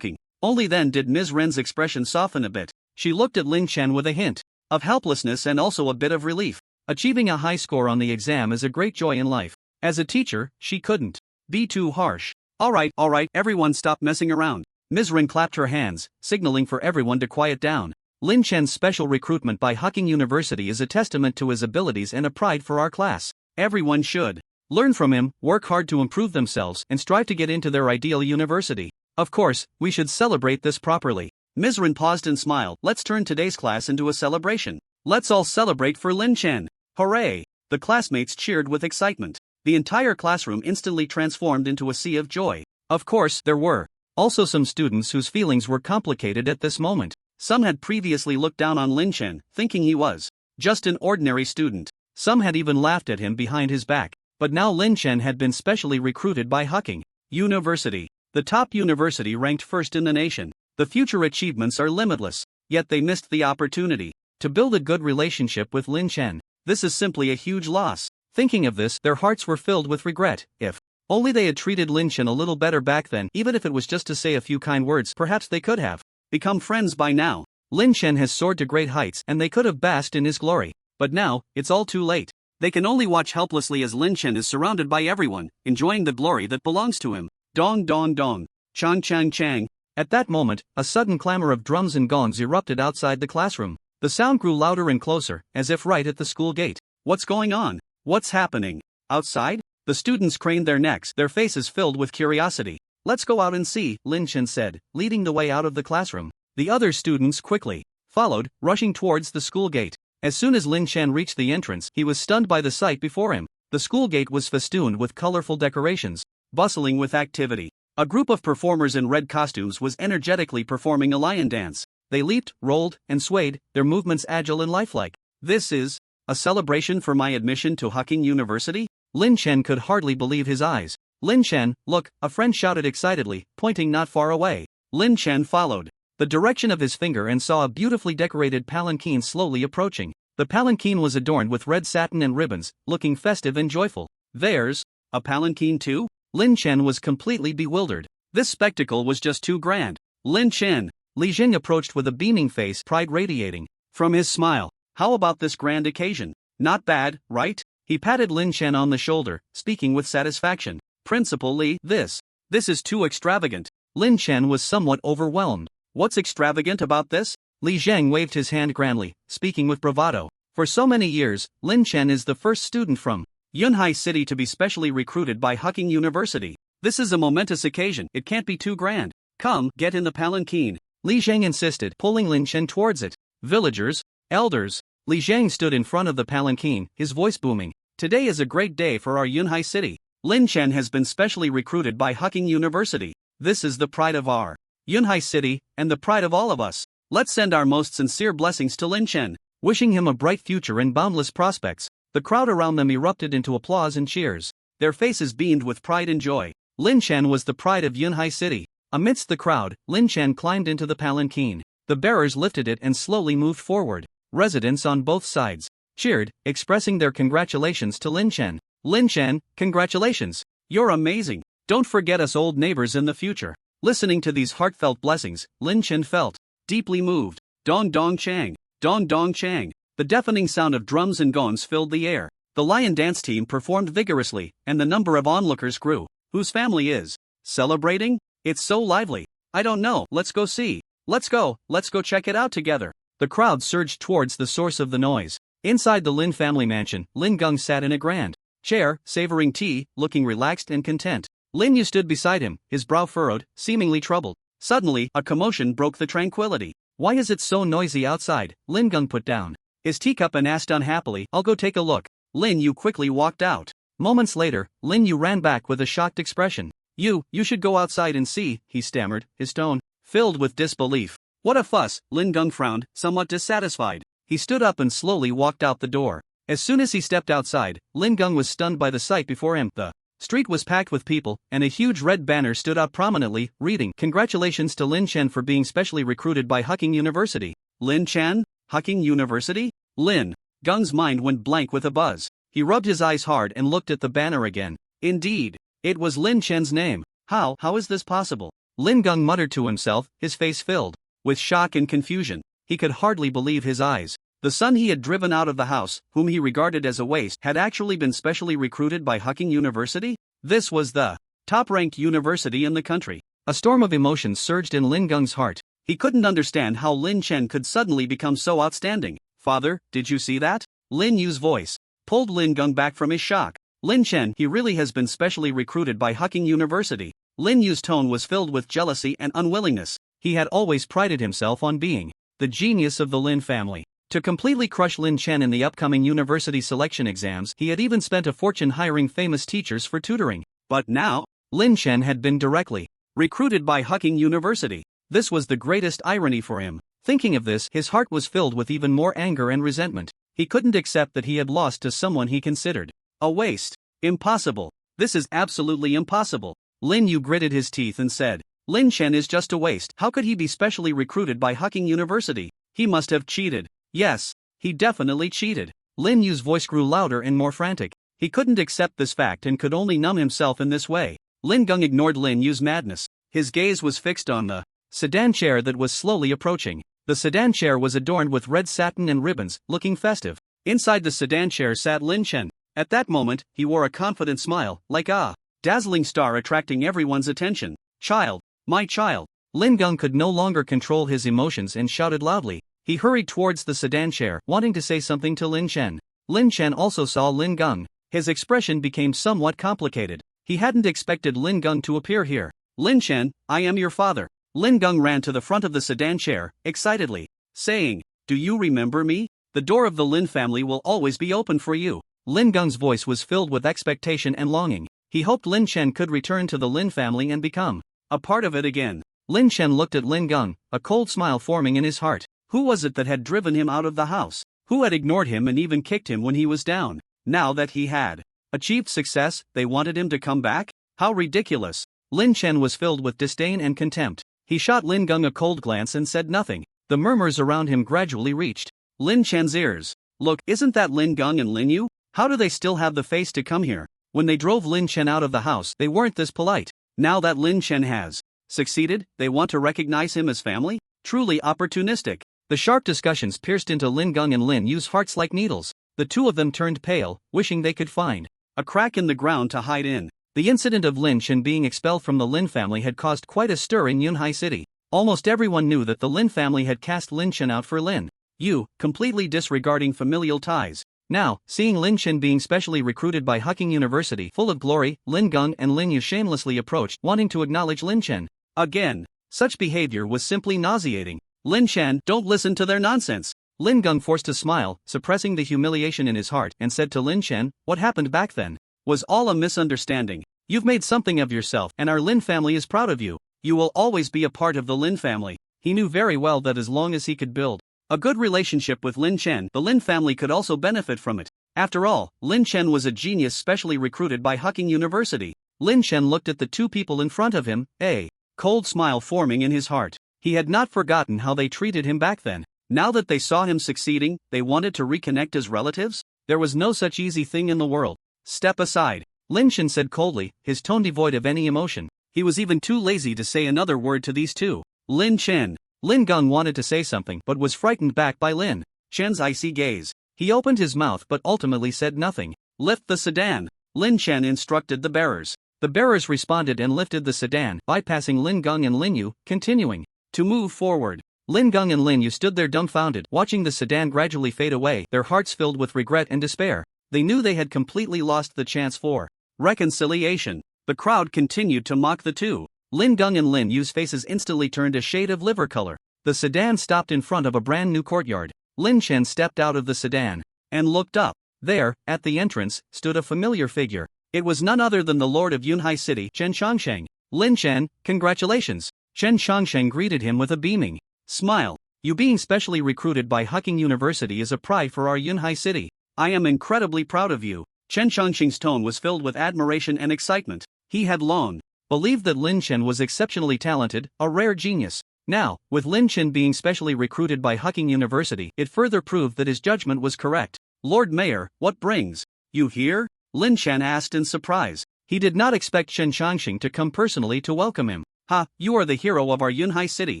Only then did Ms. Ren's expression soften a bit. She looked at Lin Chen with a hint of helplessness and also a bit of relief. Achieving a high score on the exam is a great joy in life. As a teacher, she couldn't be too harsh. All right, everyone stop messing around. Ms. Ren clapped her hands, signaling for everyone to quiet down. Lin Chen's special recruitment by Hucking University is a testament to his abilities and a pride for our class. Everyone should learn from him, work hard to improve themselves, and strive to get into their ideal university. Of course, we should celebrate this properly. Ms. Ren paused and smiled. Let's turn today's class into a celebration. Let's all celebrate for Lin Chen. Hooray! The classmates cheered with excitement. The entire classroom instantly transformed into a sea of joy. Of course, there were also some students whose feelings were complicated at this moment. Some had previously looked down on Lin Chen, thinking he was just an ordinary student. Some had even laughed at him behind his back. But now Lin Chen had been specially recruited by Hucking University, the top university ranked first in the nation. The future achievements are limitless, yet they missed the opportunity to build a good relationship with Lin Chen. This is simply a huge loss. Thinking of this, their hearts were filled with regret. If only they had treated Lin Chen a little better back then, even if it was just to say a few kind words, perhaps they could have become friends by now. Lin Chen has soared to great heights and they could have basked in his glory. But now, it's all too late. They can only watch helplessly as Lin Chen is surrounded by everyone, enjoying the glory that belongs to him. Dong dong dong. Chang chang chang. At that moment, a sudden clamor of drums and gongs erupted outside the classroom. The sound grew louder and closer, as if right at the school gate. What's going on? What's happening? Outside? The students craned their necks, their faces filled with curiosity. Let's go out and see, Lin Chen said, leading the way out of the classroom. The other students quickly followed, rushing towards the school gate. As soon as Lin Chen reached the entrance, he was stunned by the sight before him. The school gate was festooned with colorful decorations, bustling with activity. A group of performers in red costumes was energetically performing a lion dance. They leaped, rolled, and swayed, their movements agile and lifelike. This is a celebration for my admission to Hucking University? Lin Chen could hardly believe his eyes. Lin Chen, look, a friend shouted excitedly, pointing not far away. Lin Chen followed the direction of his finger and saw a beautifully decorated palanquin slowly approaching. The palanquin was adorned with red satin and ribbons, looking festive and joyful. There's a palanquin too? Lin Chen was completely bewildered. This spectacle was just too grand. Lin Chen, Li Jing approached with a beaming face, pride radiating from his smile. How about this grand occasion? Not bad, right? He patted Lin Chen on the shoulder, speaking with satisfaction. Principal Li, this is too extravagant. Lin Chen was somewhat overwhelmed. What's extravagant about this? Li Zheng waved his hand grandly, speaking with bravado. For so many years, Lin Chen is the first student from Yunhai City to be specially recruited by Hugging University. This is a momentous occasion, it can't be too grand. Come, get in the palanquin. Li Zheng insisted, pulling Lin Chen towards it. Villagers, elders. Li Zheng stood in front of the palanquin, his voice booming. Today is a great day for our Yunhai City. Lin Chen has been specially recruited by Hugging University. This is the pride of our Yunhai City, and the pride of all of us. Let's send our most sincere blessings to Lin Chen, wishing him a bright future and boundless prospects. The crowd around them erupted into applause and cheers. Their faces beamed with pride and joy. Lin Chen was the pride of Yunhai City. Amidst the crowd, Lin Chen climbed into the palanquin. The bearers lifted it and slowly moved forward. Residents on both sides cheered, expressing their congratulations to Lin Chen. Lin Chen, congratulations! You're amazing! Don't forget us old neighbors in the future. Listening to these heartfelt blessings, Lin Chen felt deeply moved. Dong dong chang, dong dong chang. The deafening sound of drums and gongs filled the air. The lion dance team performed vigorously, and the number of onlookers grew. Whose family is celebrating? It's so lively. I don't know, let's go see. Let's go check it out together. The crowd surged towards the source of the noise. Inside the Lin family mansion, Lin Geng sat in a grand chair, savoring tea, looking relaxed and content. Lin Yu stood beside him, his brow furrowed, seemingly troubled. Suddenly, a commotion broke the tranquility. Why is it so noisy outside? Lin Geng put down his teacup and asked unhappily, I'll go take a look. Lin Yu quickly walked out. Moments later, Lin Yu ran back with a shocked expression. You should go outside and see, he stammered, his tone filled with disbelief. What a fuss, Lin Geng frowned, somewhat dissatisfied. He stood up and slowly walked out the door. As soon as he stepped outside, Lin Geng was stunned by the sight before him. The street was packed with people, and a huge red banner stood out prominently, reading, Congratulations to Lin Chen for being specially recruited by Hugging University. Lin Chen? Hugging University? Lin Geng's mind went blank with a buzz. He rubbed his eyes hard and looked at the banner again. Indeed, it was Lin Chen's name. How is this possible? Lin Geng muttered to himself, his face filled with shock and confusion. He could hardly believe his eyes. The son he had driven out of the house, whom he regarded as a waste, had actually been specially recruited by Hugging University? This was the top-ranked university in the country. A storm of emotions surged in Lin Geng's heart. He couldn't understand how Lin Chen could suddenly become so outstanding. Father, did you see that? Lin Yu's voice pulled Lin Geng back from his shock. Lin Chen, he really has been specially recruited by Hugging University. Lin Yu's tone was filled with jealousy and unwillingness. He had always prided himself on being the genius of the Lin family. To completely crush Lin Chen in the upcoming university selection exams, he had even spent a fortune hiring famous teachers for tutoring. But now, Lin Chen had been directly recruited by Hugging University. This was the greatest irony for him. Thinking of this, his heart was filled with even more anger and resentment. He couldn't accept that he had lost to someone he considered a waste. Impossible. This is absolutely impossible. Lin Yu gritted his teeth and said, Lin Chen is just a waste. How could he be specially recruited by Hugging University? He must have cheated. Yes, he definitely cheated. Lin Yu's voice grew louder and more frantic. He couldn't accept this fact and could only numb himself in this way. Lin Geng ignored Lin Yu's madness. His gaze was fixed on the sedan chair that was slowly approaching. The sedan chair was adorned with red satin and ribbons, looking festive. Inside the sedan chair sat Lin Chen. At that moment, he wore a confident smile, like a dazzling star attracting everyone's attention. Child, my child. Lin Geng could no longer control his emotions and shouted loudly. He hurried towards the sedan chair, wanting to say something to Lin Chen. Lin Chen also saw Lin Geng. His expression became somewhat complicated. He hadn't expected Lin Geng to appear here. Lin Chen, I am your father. Lin Geng ran to the front of the sedan chair, excitedly, saying, Do you remember me? The door of the Lin family will always be open for you. Lin Geng's voice was filled with expectation and longing. He hoped Lin Chen could return to the Lin family and become a part of it again. Lin Chen looked at Lin Geng, a cold smile forming in his heart. Who was it that had driven him out of the house? Who had ignored him and even kicked him when he was down? Now that he had achieved success, they wanted him to come back? How ridiculous! Lin Chen was filled with disdain and contempt. He shot Lin Geng a cold glance and said nothing. The murmurs around him gradually reached Lin Chen's ears. Look, isn't that Lin Gung and Lin Yu? How do they still have the face to come here? When they drove Lin Chen out of the house, they weren't this polite. Now that Lin Chen has succeeded, they want to recognize him as family? Truly opportunistic. The sharp discussions pierced into Lin Gung and Lin Yu's hearts like needles. The two of them turned pale, wishing they could find a crack in the ground to hide in. The incident of Lin Chen being expelled from the Lin family had caused quite a stir in Yunhai City. Almost everyone knew that the Lin family had cast Lin Chen out for Lin Yu, completely disregarding familial ties. Now, seeing Lin Chen being specially recruited by Hucking University full of glory, Lin Gung and Lin Yu shamelessly approached, wanting to acknowledge Lin Chen. Again, such behavior was simply nauseating. Lin Chen, don't listen to their nonsense. Lin Gung forced a smile, suppressing the humiliation in his heart, and said to Lin Chen, what happened back then was all a misunderstanding. You've made something of yourself, and our Lin family is proud of you. You will always be a part of the Lin family. He knew very well that as long as he could build a good relationship with Lin Chen, the Lin family could also benefit from it. After all, Lin Chen was a genius specially recruited by Hucking University. Lin Chen looked at the two people in front of him, a cold smile forming in his heart. He had not forgotten how they treated him back then. Now that they saw him succeeding, they wanted to reconnect as relatives? There was no such easy thing in the world. Step aside, Lin Chen said coldly, his tone devoid of any emotion. He was even too lazy to say another word to these two. Lin Chen. Lin Gung wanted to say something but was frightened back by Lin Chen's icy gaze. He opened his mouth but ultimately said nothing. Lift the sedan, Lin Chen instructed the bearers. The bearers responded and lifted the sedan, bypassing Lin Gung and Lin Yu, continuing to move forward. Lin Gung and Lin Yu stood there dumbfounded, watching the sedan gradually fade away, their hearts filled with regret and despair. They knew they had completely lost the chance for reconciliation. The crowd continued to mock the two. Lin Gung and Lin Yu's faces instantly turned a shade of liver color. The sedan stopped in front of a brand new courtyard. Lin Chen stepped out of the sedan and looked up. There, at the entrance, stood a familiar figure. It was none other than the Lord of Yunhai City, Chen Shangsheng. Lin Chen, congratulations. Chen Shangsheng greeted him with a beaming smile. You being specially recruited by Hucking University is a pride for our Yunhai City. I am incredibly proud of you. Chen Shangsheng's tone was filled with admiration and excitement. He had long believed that Lin Chen was exceptionally talented, a rare genius. Now, with Lin Chen being specially recruited by Hucking University, it further proved that his judgment was correct. Lord Mayor, what brings you here? Lin Chen asked in surprise. He did not expect Chen Shangsheng to come personally to welcome him. Ha, you are the hero of our Yunhai City.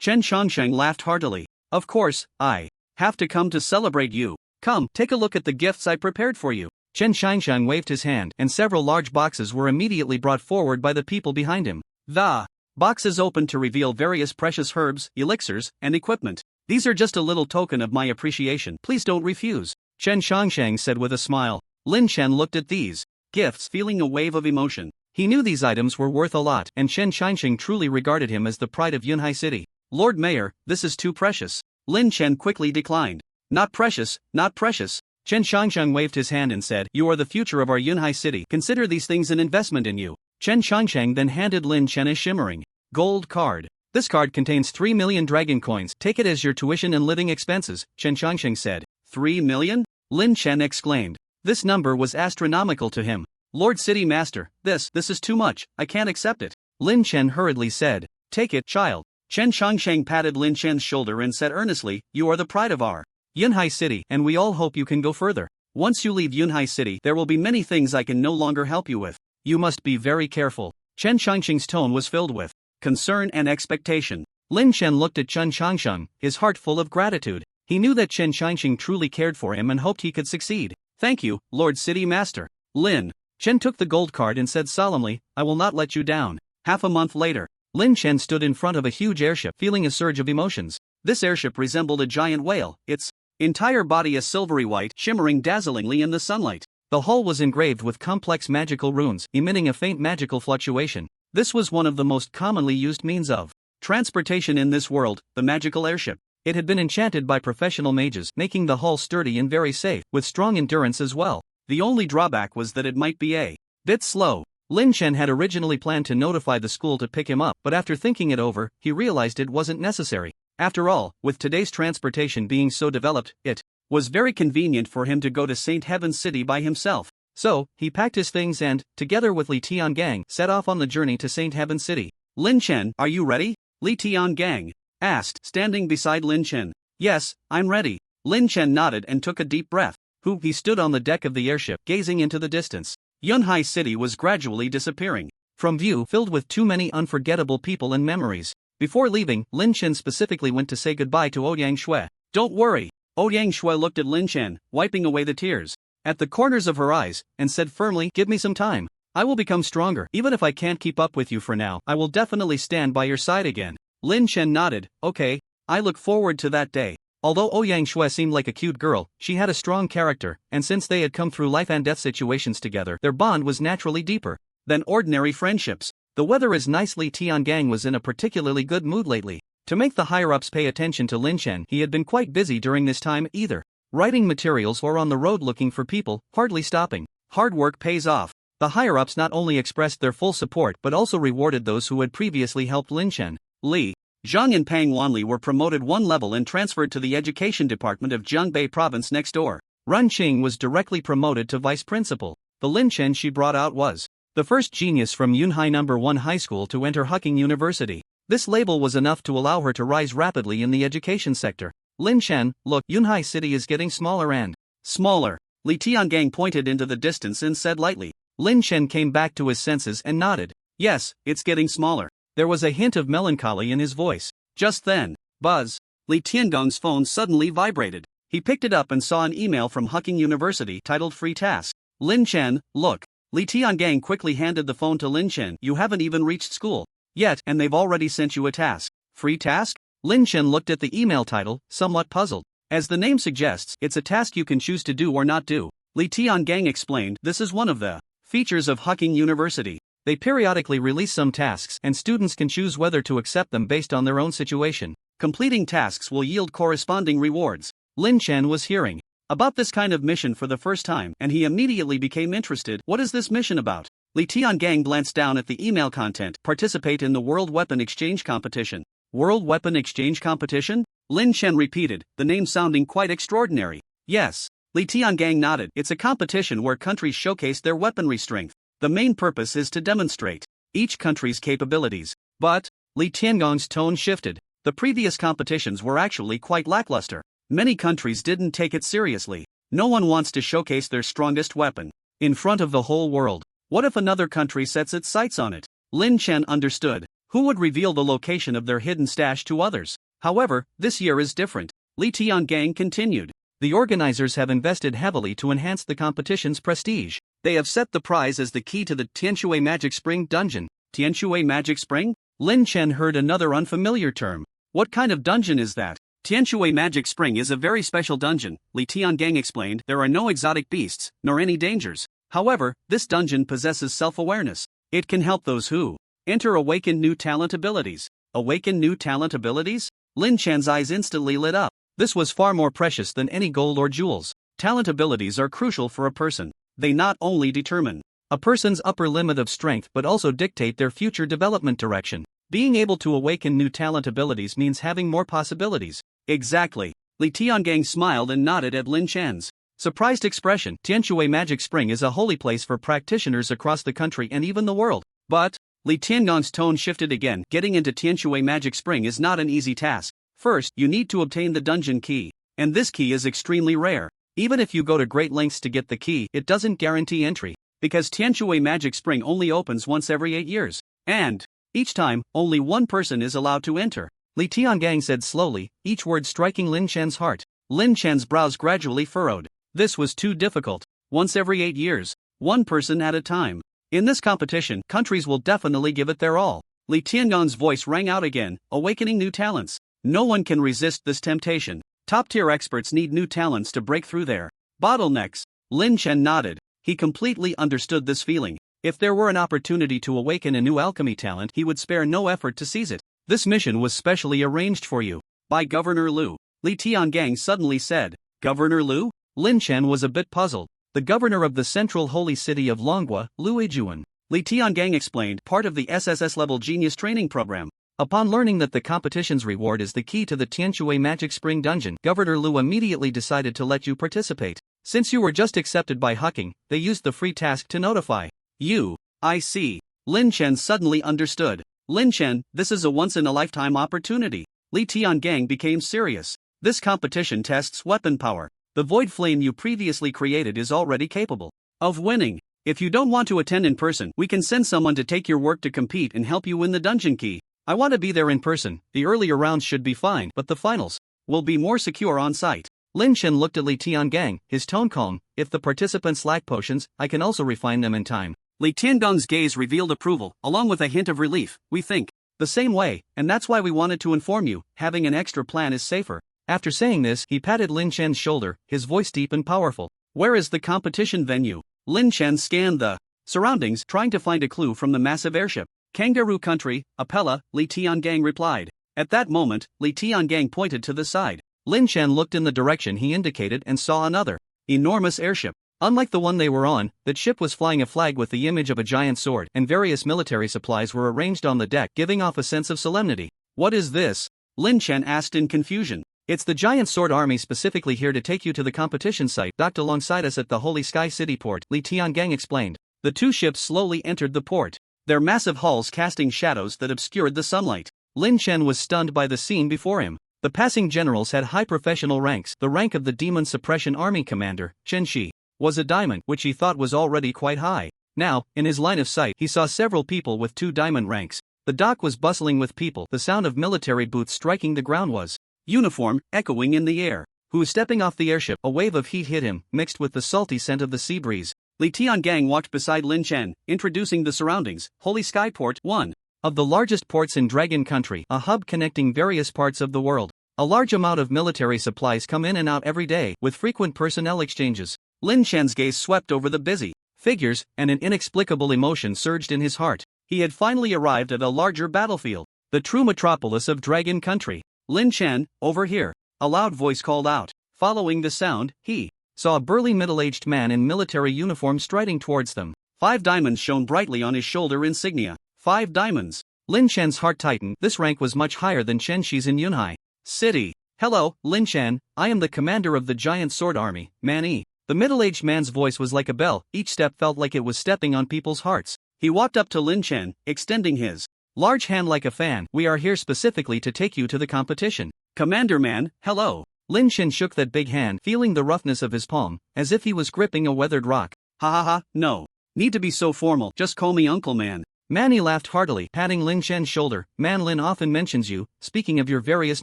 Chen Shangsheng laughed heartily. Of course, I have to come to celebrate you. Come, take a look at the gifts I prepared for you. Chen Shangsheng waved his hand, and several large boxes were immediately brought forward by the people behind him. The boxes opened to reveal various precious herbs, elixirs, and equipment. These are just a little token of my appreciation. Please don't refuse, Chen Shangsheng said with a smile. Lin Chen looked at these gifts, feeling a wave of emotion. He knew these items were worth a lot, and Chen Shangsheng truly regarded him as the pride of Yunhai City. Lord Mayor, this is too precious. Lin Chen quickly declined. Not precious, not precious. Chen Shangsheng waved his hand and said, you are the future of our Yunhai City. Consider these things an investment in you. Chen Shangsheng then handed Lin Chen a shimmering gold card. This card contains 3 million dragon coins. Take it as your tuition and living expenses, Chen Shangsheng said. 3 million? Lin Chen exclaimed. This number was astronomical to him. Lord City Master, this is too much. I can't accept it. Lin Chen hurriedly said. Take it, child. Chen Shangsheng patted Lin Chen's shoulder and said earnestly, you are the pride of our Yunhai City, and we all hope you can go further. Once you leave Yunhai City, there will be many things I can no longer help you with. You must be very careful. Chen Shangsheng's tone was filled with concern and expectation. Lin Chen looked at Chen Shangsheng, his heart full of gratitude. He knew that Chen Shangsheng truly cared for him and hoped he could succeed. Thank you, Lord City Master. Lin Chen took the gold card and said solemnly, I will not let you down. Half a month later, Lin Chen stood in front of a huge airship, feeling a surge of emotions. This airship resembled a giant whale, its entire body a silvery white, shimmering dazzlingly in the sunlight. The hull was engraved with complex magical runes, emitting a faint magical fluctuation. This was one of the most commonly used means of transportation in this world, the magical airship. It had been enchanted by professional mages, making the hull sturdy and very safe, with strong endurance as well. The only drawback was that it might be a bit slow. Lin Chen had originally planned to notify the school to pick him up, but after thinking it over, he realized it wasn't necessary. After all, with today's transportation being so developed, it was very convenient for him to go to St. Heaven's City by himself. So, he packed his things and, together with Li Tiangang, set off on the journey to St. Heaven's City. Lin Chen, are you ready? Li Tiangang asked, standing beside Lin Chen. Yes, I'm ready. Lin Chen nodded and took a deep breath. He stood on the deck of the airship, gazing into the distance. Yunhai City was gradually disappearing from view, filled with too many unforgettable people and memories. Before leaving, Lin Chen specifically went to say goodbye to Ouyang Shui. Don't worry. Ouyang Shui looked at Lin Chen, wiping away the tears at the corners of her eyes, and said firmly, give me some time. I will become stronger. Even if I can't keep up with you for now, I will definitely stand by your side again. Lin Chen nodded. Okay, I look forward to that day. Although Ouyang Shui seemed like a cute girl, she had a strong character, and since they had come through life and death situations together, their bond was naturally deeper than ordinary friendships. The weather is nicely. Tiangang was in a particularly good mood lately. To make the higher-ups pay attention to Lin Chen, he had been quite busy during this time, either writing materials or on the road looking for people, hardly stopping. Hard work pays off. The higher-ups not only expressed their full support but also rewarded those who had previously helped Lin Chen. Li Zhang and Pang Wanli were promoted one level and transferred to the education department of Jiangbei province next door. Ren Qing was directly promoted to vice principal. The Lin Chen she brought out was the first genius from Yunhai No. 1 High School to enter Huqing University. This label was enough to allow her to rise rapidly in the education sector. Lin Chen, look, Yunhai City is getting smaller and smaller. Li Tiangang pointed into the distance and said lightly. Lin Chen came back to his senses and nodded. Yes, it's getting smaller. There was a hint of melancholy in his voice. Just then, buzz. Li Tiangong's phone suddenly vibrated. He picked it up and saw an email from Huqing University titled Free Task. Lin Chen, look. Li Tiangang quickly handed the phone to Lin Chen. You haven't even reached school yet, and they've already sent you a task. Free task? Lin Chen looked at the email title, somewhat puzzled. As the name suggests, it's a task you can choose to do or not do. Li Tiangang explained, this is one of the features of Huqing University. They periodically release some tasks and students can choose whether to accept them based on their own situation. Completing tasks will yield corresponding rewards. Lin Chen was hearing about this kind of mission for the first time, and he immediately became interested. What is this mission about? Li Tiangang glanced down at the email content. Participate in the World Weapon Exchange Competition. World Weapon Exchange Competition? Lin Chen repeated, the name sounding quite extraordinary. Yes. Li Tiangang nodded. It's a competition where countries showcase their weaponry strength. The main purpose is to demonstrate each country's capabilities. But, Li Tiangong's tone shifted. The previous competitions were actually quite lackluster. Many countries didn't take it seriously. No one wants to showcase their strongest weapon in front of the whole world. What if another country sets its sights on it? Lin Chen understood. Who would reveal the location of their hidden stash to others? However, this year is different. Li Tiangang continued. The organizers have invested heavily to enhance the competition's prestige. They have set the prize as the key to the Tianshui Magic Spring dungeon. Tianshui Magic Spring? Lin Chen heard another unfamiliar term. What kind of dungeon is that? Tianshui Magic Spring is a very special dungeon, Li Tiangang explained. There are no exotic beasts, nor any dangers. However, this dungeon possesses self-awareness. It can help those who enter awaken new talent abilities. Awaken new talent abilities? Lin Chen's eyes instantly lit up. This was far more precious than any gold or jewels. Talent abilities are crucial for a person. They not only determine a person's upper limit of strength but also dictate their future development direction. Being able to awaken new talent abilities means having more possibilities. Exactly. Li Tiangang smiled and nodded at Lin Chen's surprised expression. Tianshui Magic Spring is a holy place for practitioners across the country and even the world. But, Li Tiangong's tone shifted again. Getting into Tianshui Magic Spring is not an easy task. First, you need to obtain the dungeon key. And this key is extremely rare. Even if you go to great lengths to get the key, it doesn't guarantee entry. Because Tianshui Magic Spring only opens once every 8 years. And, each time, only one person is allowed to enter. Li Tiangang said slowly, each word striking Lin Chen's heart. Lin Chen's brows gradually furrowed. This was too difficult. Once every 8 years. One person at a time. In this competition, countries will definitely give it their all. Li Tiangong's voice rang out again, awakening new talents. No one can resist this temptation. Top-tier experts need new talents to break through their bottlenecks. Lin Chen nodded. He completely understood this feeling. If there were an opportunity to awaken a new alchemy talent, he would spare no effort to seize it. This mission was specially arranged for you by Governor Liu. Li Tiangang suddenly said. Governor Liu? Lin Chen was a bit puzzled. The governor of the central holy city of Longhua, Liu Yijuan. Li Tiangang explained, part of the SSS-level genius training program. Upon learning that the competition's reward is the key to the Tianshui Magic Spring dungeon, Governor Liu immediately decided to let you participate. Since you were just accepted by Huqing, they used the free task to notify you. I see. Lin Chen suddenly understood. Lin Chen, this is a once-in-a-lifetime opportunity. Li Tiangang became serious. This competition tests weapon power. The void flame you previously created is already capable of winning. If you don't want to attend in person, we can send someone to take your work to compete and help you win the dungeon key. I want to be there in person. The earlier rounds should be fine, but the finals will be more secure on site. Lin Chen looked at Li Tiangong, his tone calm. If the participants lack potions, I can also refine them in time. Li Tiangong's gaze revealed approval, along with a hint of relief. We think the same way, and that's why we wanted to inform you. Having an extra plan is safer. After saying this, he patted Lin Chen's shoulder, his voice deep and powerful. Where is the competition venue? Lin Chen scanned the surroundings, trying to find a clue from the massive airship. Kangaroo Country, Apella, Li Tiangong replied. At that moment, Li Tiangong pointed to the side. Lin Chen looked in the direction he indicated and saw another enormous airship. Unlike the one they were on, that ship was flying a flag with the image of a giant sword, and various military supplies were arranged on the deck, giving off a sense of solemnity. What is this? Lin Chen asked in confusion. It's the Giant Sword Army specifically here to take you to the competition site, docked alongside us at the Holy Sky City port, Li Tiangong explained. The two ships slowly entered the port, their massive hulls casting shadows that obscured the sunlight. Lin Chen was stunned by the scene before him. The passing generals had high professional ranks. The rank of the Demon Suppression Army commander, Chen Shi, was a diamond, which he thought was already quite high. Now, in his line of sight, he saw several people with 2 diamond ranks. The dock was bustling with people. The sound of military boots striking the ground was uniform, echoing in the air. Who was stepping off the airship? A wave of heat hit him, mixed with the salty scent of the sea breeze. Li Tiangong walked beside Lin Chen, introducing the surroundings. Holy Sky Port, one of the largest ports in Dragon Country, a hub connecting various parts of the world. A large amount of military supplies come in and out every day, with frequent personnel exchanges. Lin Chen's gaze swept over the busy figures, and an inexplicable emotion surged in his heart. He had finally arrived at a larger battlefield, the true metropolis of Dragon Country. Lin Chen, over here, a loud voice called out. Following the sound, he saw a burly middle-aged man in military uniform striding towards them. 5 diamonds shone brightly on his shoulder insignia. 5 diamonds. Lin Chen's heart tightened. This rank was much higher than Chen Shi's in Yunhai City. Hello, Lin Chen, I am the commander of the Giant Sword Army, Man Yi. The middle-aged man's voice was like a bell. Each step felt like it was stepping on people's hearts. He walked up to Lin Chen, extending his large hand like a fan. We are here specifically to take you to the competition. Commander Man, hello. Lin Chen shook that big hand, feeling the roughness of his palm, as if he was gripping a weathered rock. Ha ha ha, no need to be so formal, just call me Uncle Man. Manny laughed heartily, patting Lin Chen's shoulder. Man Lin often mentions you, speaking of your various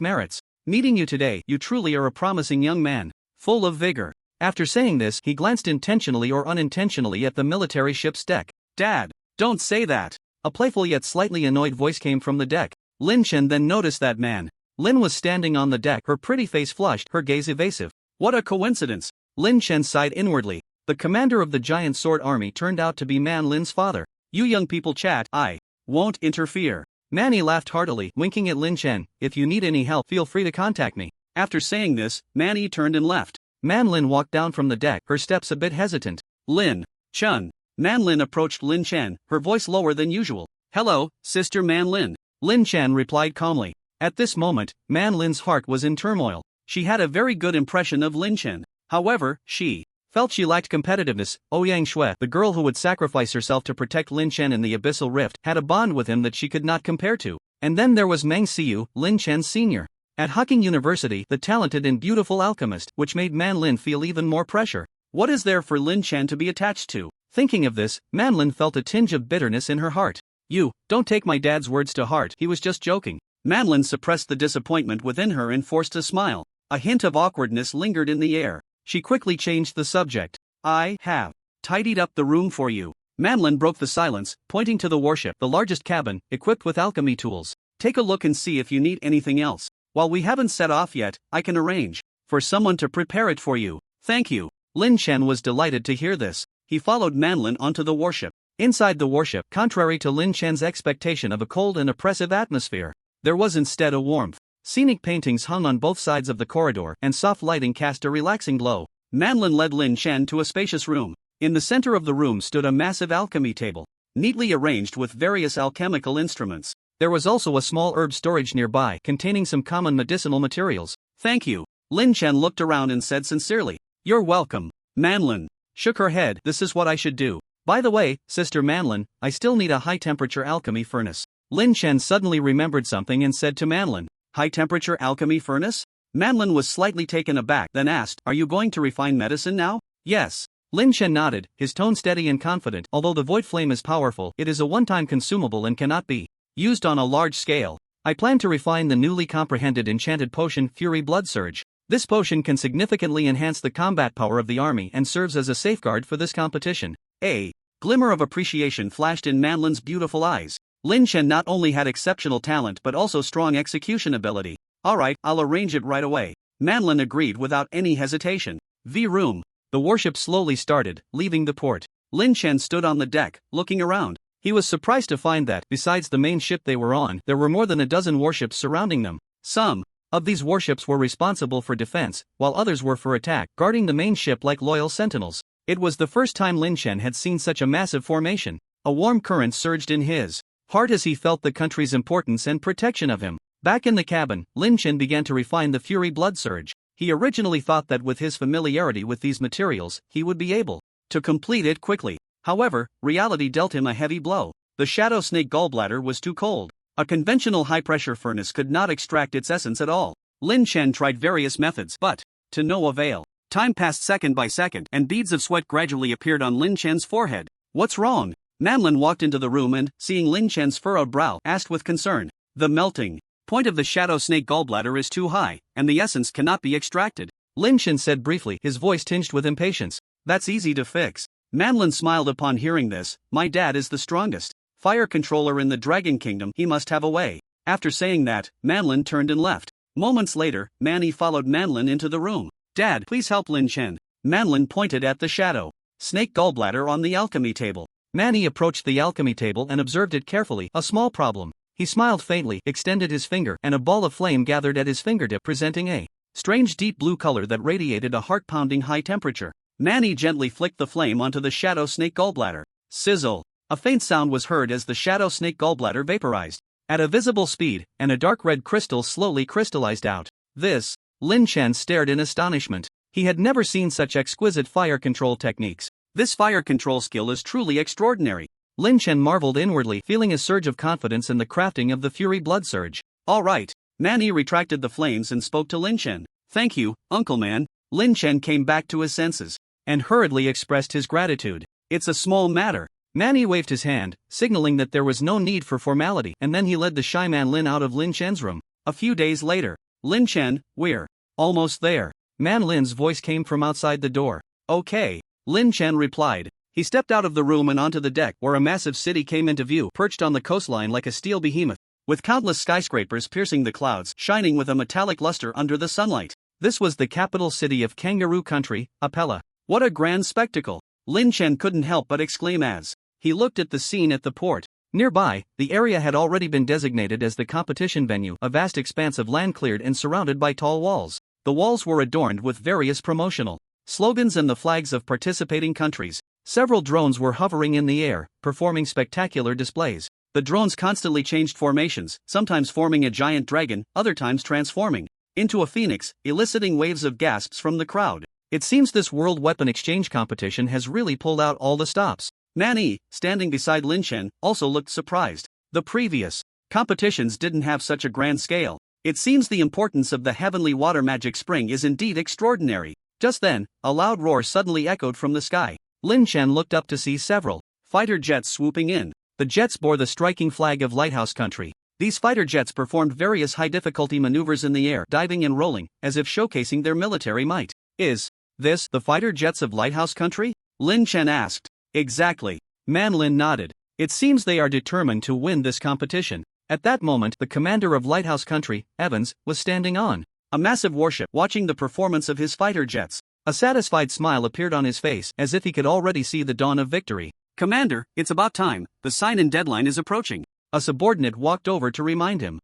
merits. Meeting you today, you truly are a promising young man, full of vigor. After saying this, he glanced intentionally or unintentionally at the military ship's deck. Dad, don't say that. A playful yet slightly annoyed voice came from the deck. Lin Chen then noticed that man. Lin was standing on the deck, her pretty face flushed, her gaze evasive. What a coincidence. Lin Chen sighed inwardly. The commander of the Giant Sword Army turned out to be Man Lin's father. You young people chat, I won't interfere. Manny laughed heartily, winking at Lin Chen. If you need any help, feel free to contact me. After saying this, Manny turned and left. Man Lin walked down from the deck, her steps a bit hesitant. Lin Chen. Man Lin approached Lin Chen, her voice lower than usual. Hello, Sister Man Lin. Lin Chen replied calmly. At this moment, Man Lin's heart was in turmoil. She had a very good impression of Lin Chen. However, she felt she lacked competitiveness. Ouyang Shui, the girl who would sacrifice herself to protect Lin Chen in the abyssal rift, had a bond with him that she could not compare to. And then there was Meng Xiu, Lin Chen's senior. At Hucking University, the talented and beautiful alchemist, which made Man Lin feel even more pressure. What is there for Lin Chen to be attached to? Thinking of this, Man Lin felt a tinge of bitterness in her heart. You, don't take my dad's words to heart, he was just joking. Man Lin suppressed the disappointment within her and forced a smile. A hint of awkwardness lingered in the air. She quickly changed the subject. I have tidied up the room for you. Man Lin broke the silence, pointing to the warship, the largest cabin, equipped with alchemy tools. Take a look and see if you need anything else. While we haven't set off yet, I can arrange for someone to prepare it for you. Thank you. Lin Chen was delighted to hear this. He followed Man Lin onto the warship. Inside the warship, contrary to Lin Chen's expectation of a cold and oppressive atmosphere, there was instead a warmth. Scenic paintings hung on both sides of the corridor, and soft lighting cast a relaxing glow. Man Lin led Lin Chen to a spacious room. In the center of the room stood a massive alchemy table, neatly arranged with various alchemical instruments. There was also a small herb storage nearby, containing some common medicinal materials. Thank you. Lin Chen looked around and said sincerely. You're welcome. Man Lin shook her head. This is what I should do. By the way, Sister Man Lin, I still need a high-temperature alchemy furnace. Lin Chen suddenly remembered something and said to Man Lin, high-temperature alchemy furnace? Manlin was slightly taken aback, then asked, "Are you going to refine medicine now?" "Yes." Lin Chen nodded, his tone steady and confident. "Although the void flame is powerful, it is a one-time consumable and cannot be used on a large scale. I plan to refine the newly comprehended enchanted potion Fury Blood Surge. This potion can significantly enhance the combat power of the army and serves as a safeguard for this competition." A glimmer of appreciation flashed in Manlin's beautiful eyes. Lin Chen not only had exceptional talent but also strong execution ability. "Alright, I'll arrange it right away." Manlin agreed without any hesitation. The room. The warship slowly started, leaving the port. Lin Chen stood on the deck, looking around. He was surprised to find that, besides the main ship they were on, there were more than a dozen warships surrounding them. Some of these warships were responsible for defense, while others were for attack, guarding the main ship like loyal sentinels. It was the first time Lin Chen had seen such a massive formation. A warm current surged in his heart as he felt the country's importance and protection of him. Back in the cabin, Lin Chen began to refine the Fury Blood Surge. He originally thought that with his familiarity with these materials, he would be able to complete it quickly. However, reality dealt him a heavy blow. The Shadow Snake gallbladder was too cold. A conventional high-pressure furnace could not extract its essence at all. Lin Chen tried various methods, but to no avail. Time passed second by second, and beads of sweat gradually appeared on Lin Chen's forehead. "What's wrong?" Manlin walked into the room and, seeing Lin Chen's furrowed brow, asked with concern. "The melting point of the Shadow Snake gallbladder is too high, and the essence cannot be extracted," Lin Chen said briefly, his voice tinged with impatience. "That's easy to fix." Manlin smiled upon hearing this. "My dad is the strongest fire controller in the Dragon Kingdom, he must have a way." After saying that, Manlin turned and left. Moments later, Manny followed Manlin into the room. "Dad, please help Lin Chen." Manlin pointed at the Shadow Snake gallbladder on the alchemy table. Manny approached the alchemy table and observed it carefully. A small problem. He smiled faintly, extended his finger, and a ball of flame gathered at his fingertip, presenting a strange deep blue color that radiated a heart-pounding high temperature. Manny gently flicked the flame onto the Shadow Snake gallbladder. Sizzle! A faint sound was heard as the Shadow Snake gallbladder vaporized at a visible speed, and a dark red crystal slowly crystallized out. This, Lin Chen stared in astonishment. He had never seen such exquisite fire control techniques. This fire control skill is truly extraordinary. Lin Chen marveled inwardly, feeling a surge of confidence in the crafting of the Fury Blood Surge. "All right." Manny retracted the flames and spoke to Lin Chen. "Thank you, Uncle Man." Lin Chen came back to his senses and hurriedly expressed his gratitude. "It's a small matter." Manny waved his hand, signaling that there was no need for formality, and then he led the shy man Lin out of Lin Chen's room. A few days later. "Lin Chen, we're almost there." Man Lin's voice came from outside the door. "Okay." Lin Chen replied. He stepped out of the room and onto the deck, where a massive city came into view, perched on the coastline like a steel behemoth, with countless skyscrapers piercing the clouds, shining with a metallic luster under the sunlight. This was the capital city of Kangaroo Country, Apella. What a grand spectacle! Lin Chen couldn't help but exclaim as he looked at the scene at the port. Nearby, the area had already been designated as the competition venue, a vast expanse of land cleared and surrounded by tall walls. The walls were adorned with various promotional slogans and the flags of participating countries. Several drones were hovering in the air, performing spectacular displays. The drones constantly changed formations, sometimes forming a giant dragon, other times transforming into a phoenix, eliciting waves of gasps from the crowd. It seems this world weapon exchange competition has really pulled out all the stops. Manny, standing beside Lin Chen, also looked surprised. The previous competitions didn't have such a grand scale. It seems the importance of the heavenly water magic spring is indeed extraordinary. Just then, a loud roar suddenly echoed from the sky. Lin Chen looked up to see several fighter jets swooping in. The jets bore the striking flag of Lighthouse Country. These fighter jets performed various high-difficulty maneuvers in the air, diving and rolling, as if showcasing their military might. "Is this the fighter jets of Lighthouse Country?" Lin Chen asked. "Exactly." Manlin nodded. "It seems they are determined to win this competition." At that moment, the commander of Lighthouse Country, Evans, was standing on a massive warship, watching the performance of his fighter jets. A satisfied smile appeared on his face, as if he could already see the dawn of victory. "Commander, it's about time. The sign-in deadline is approaching." A subordinate walked over to remind him.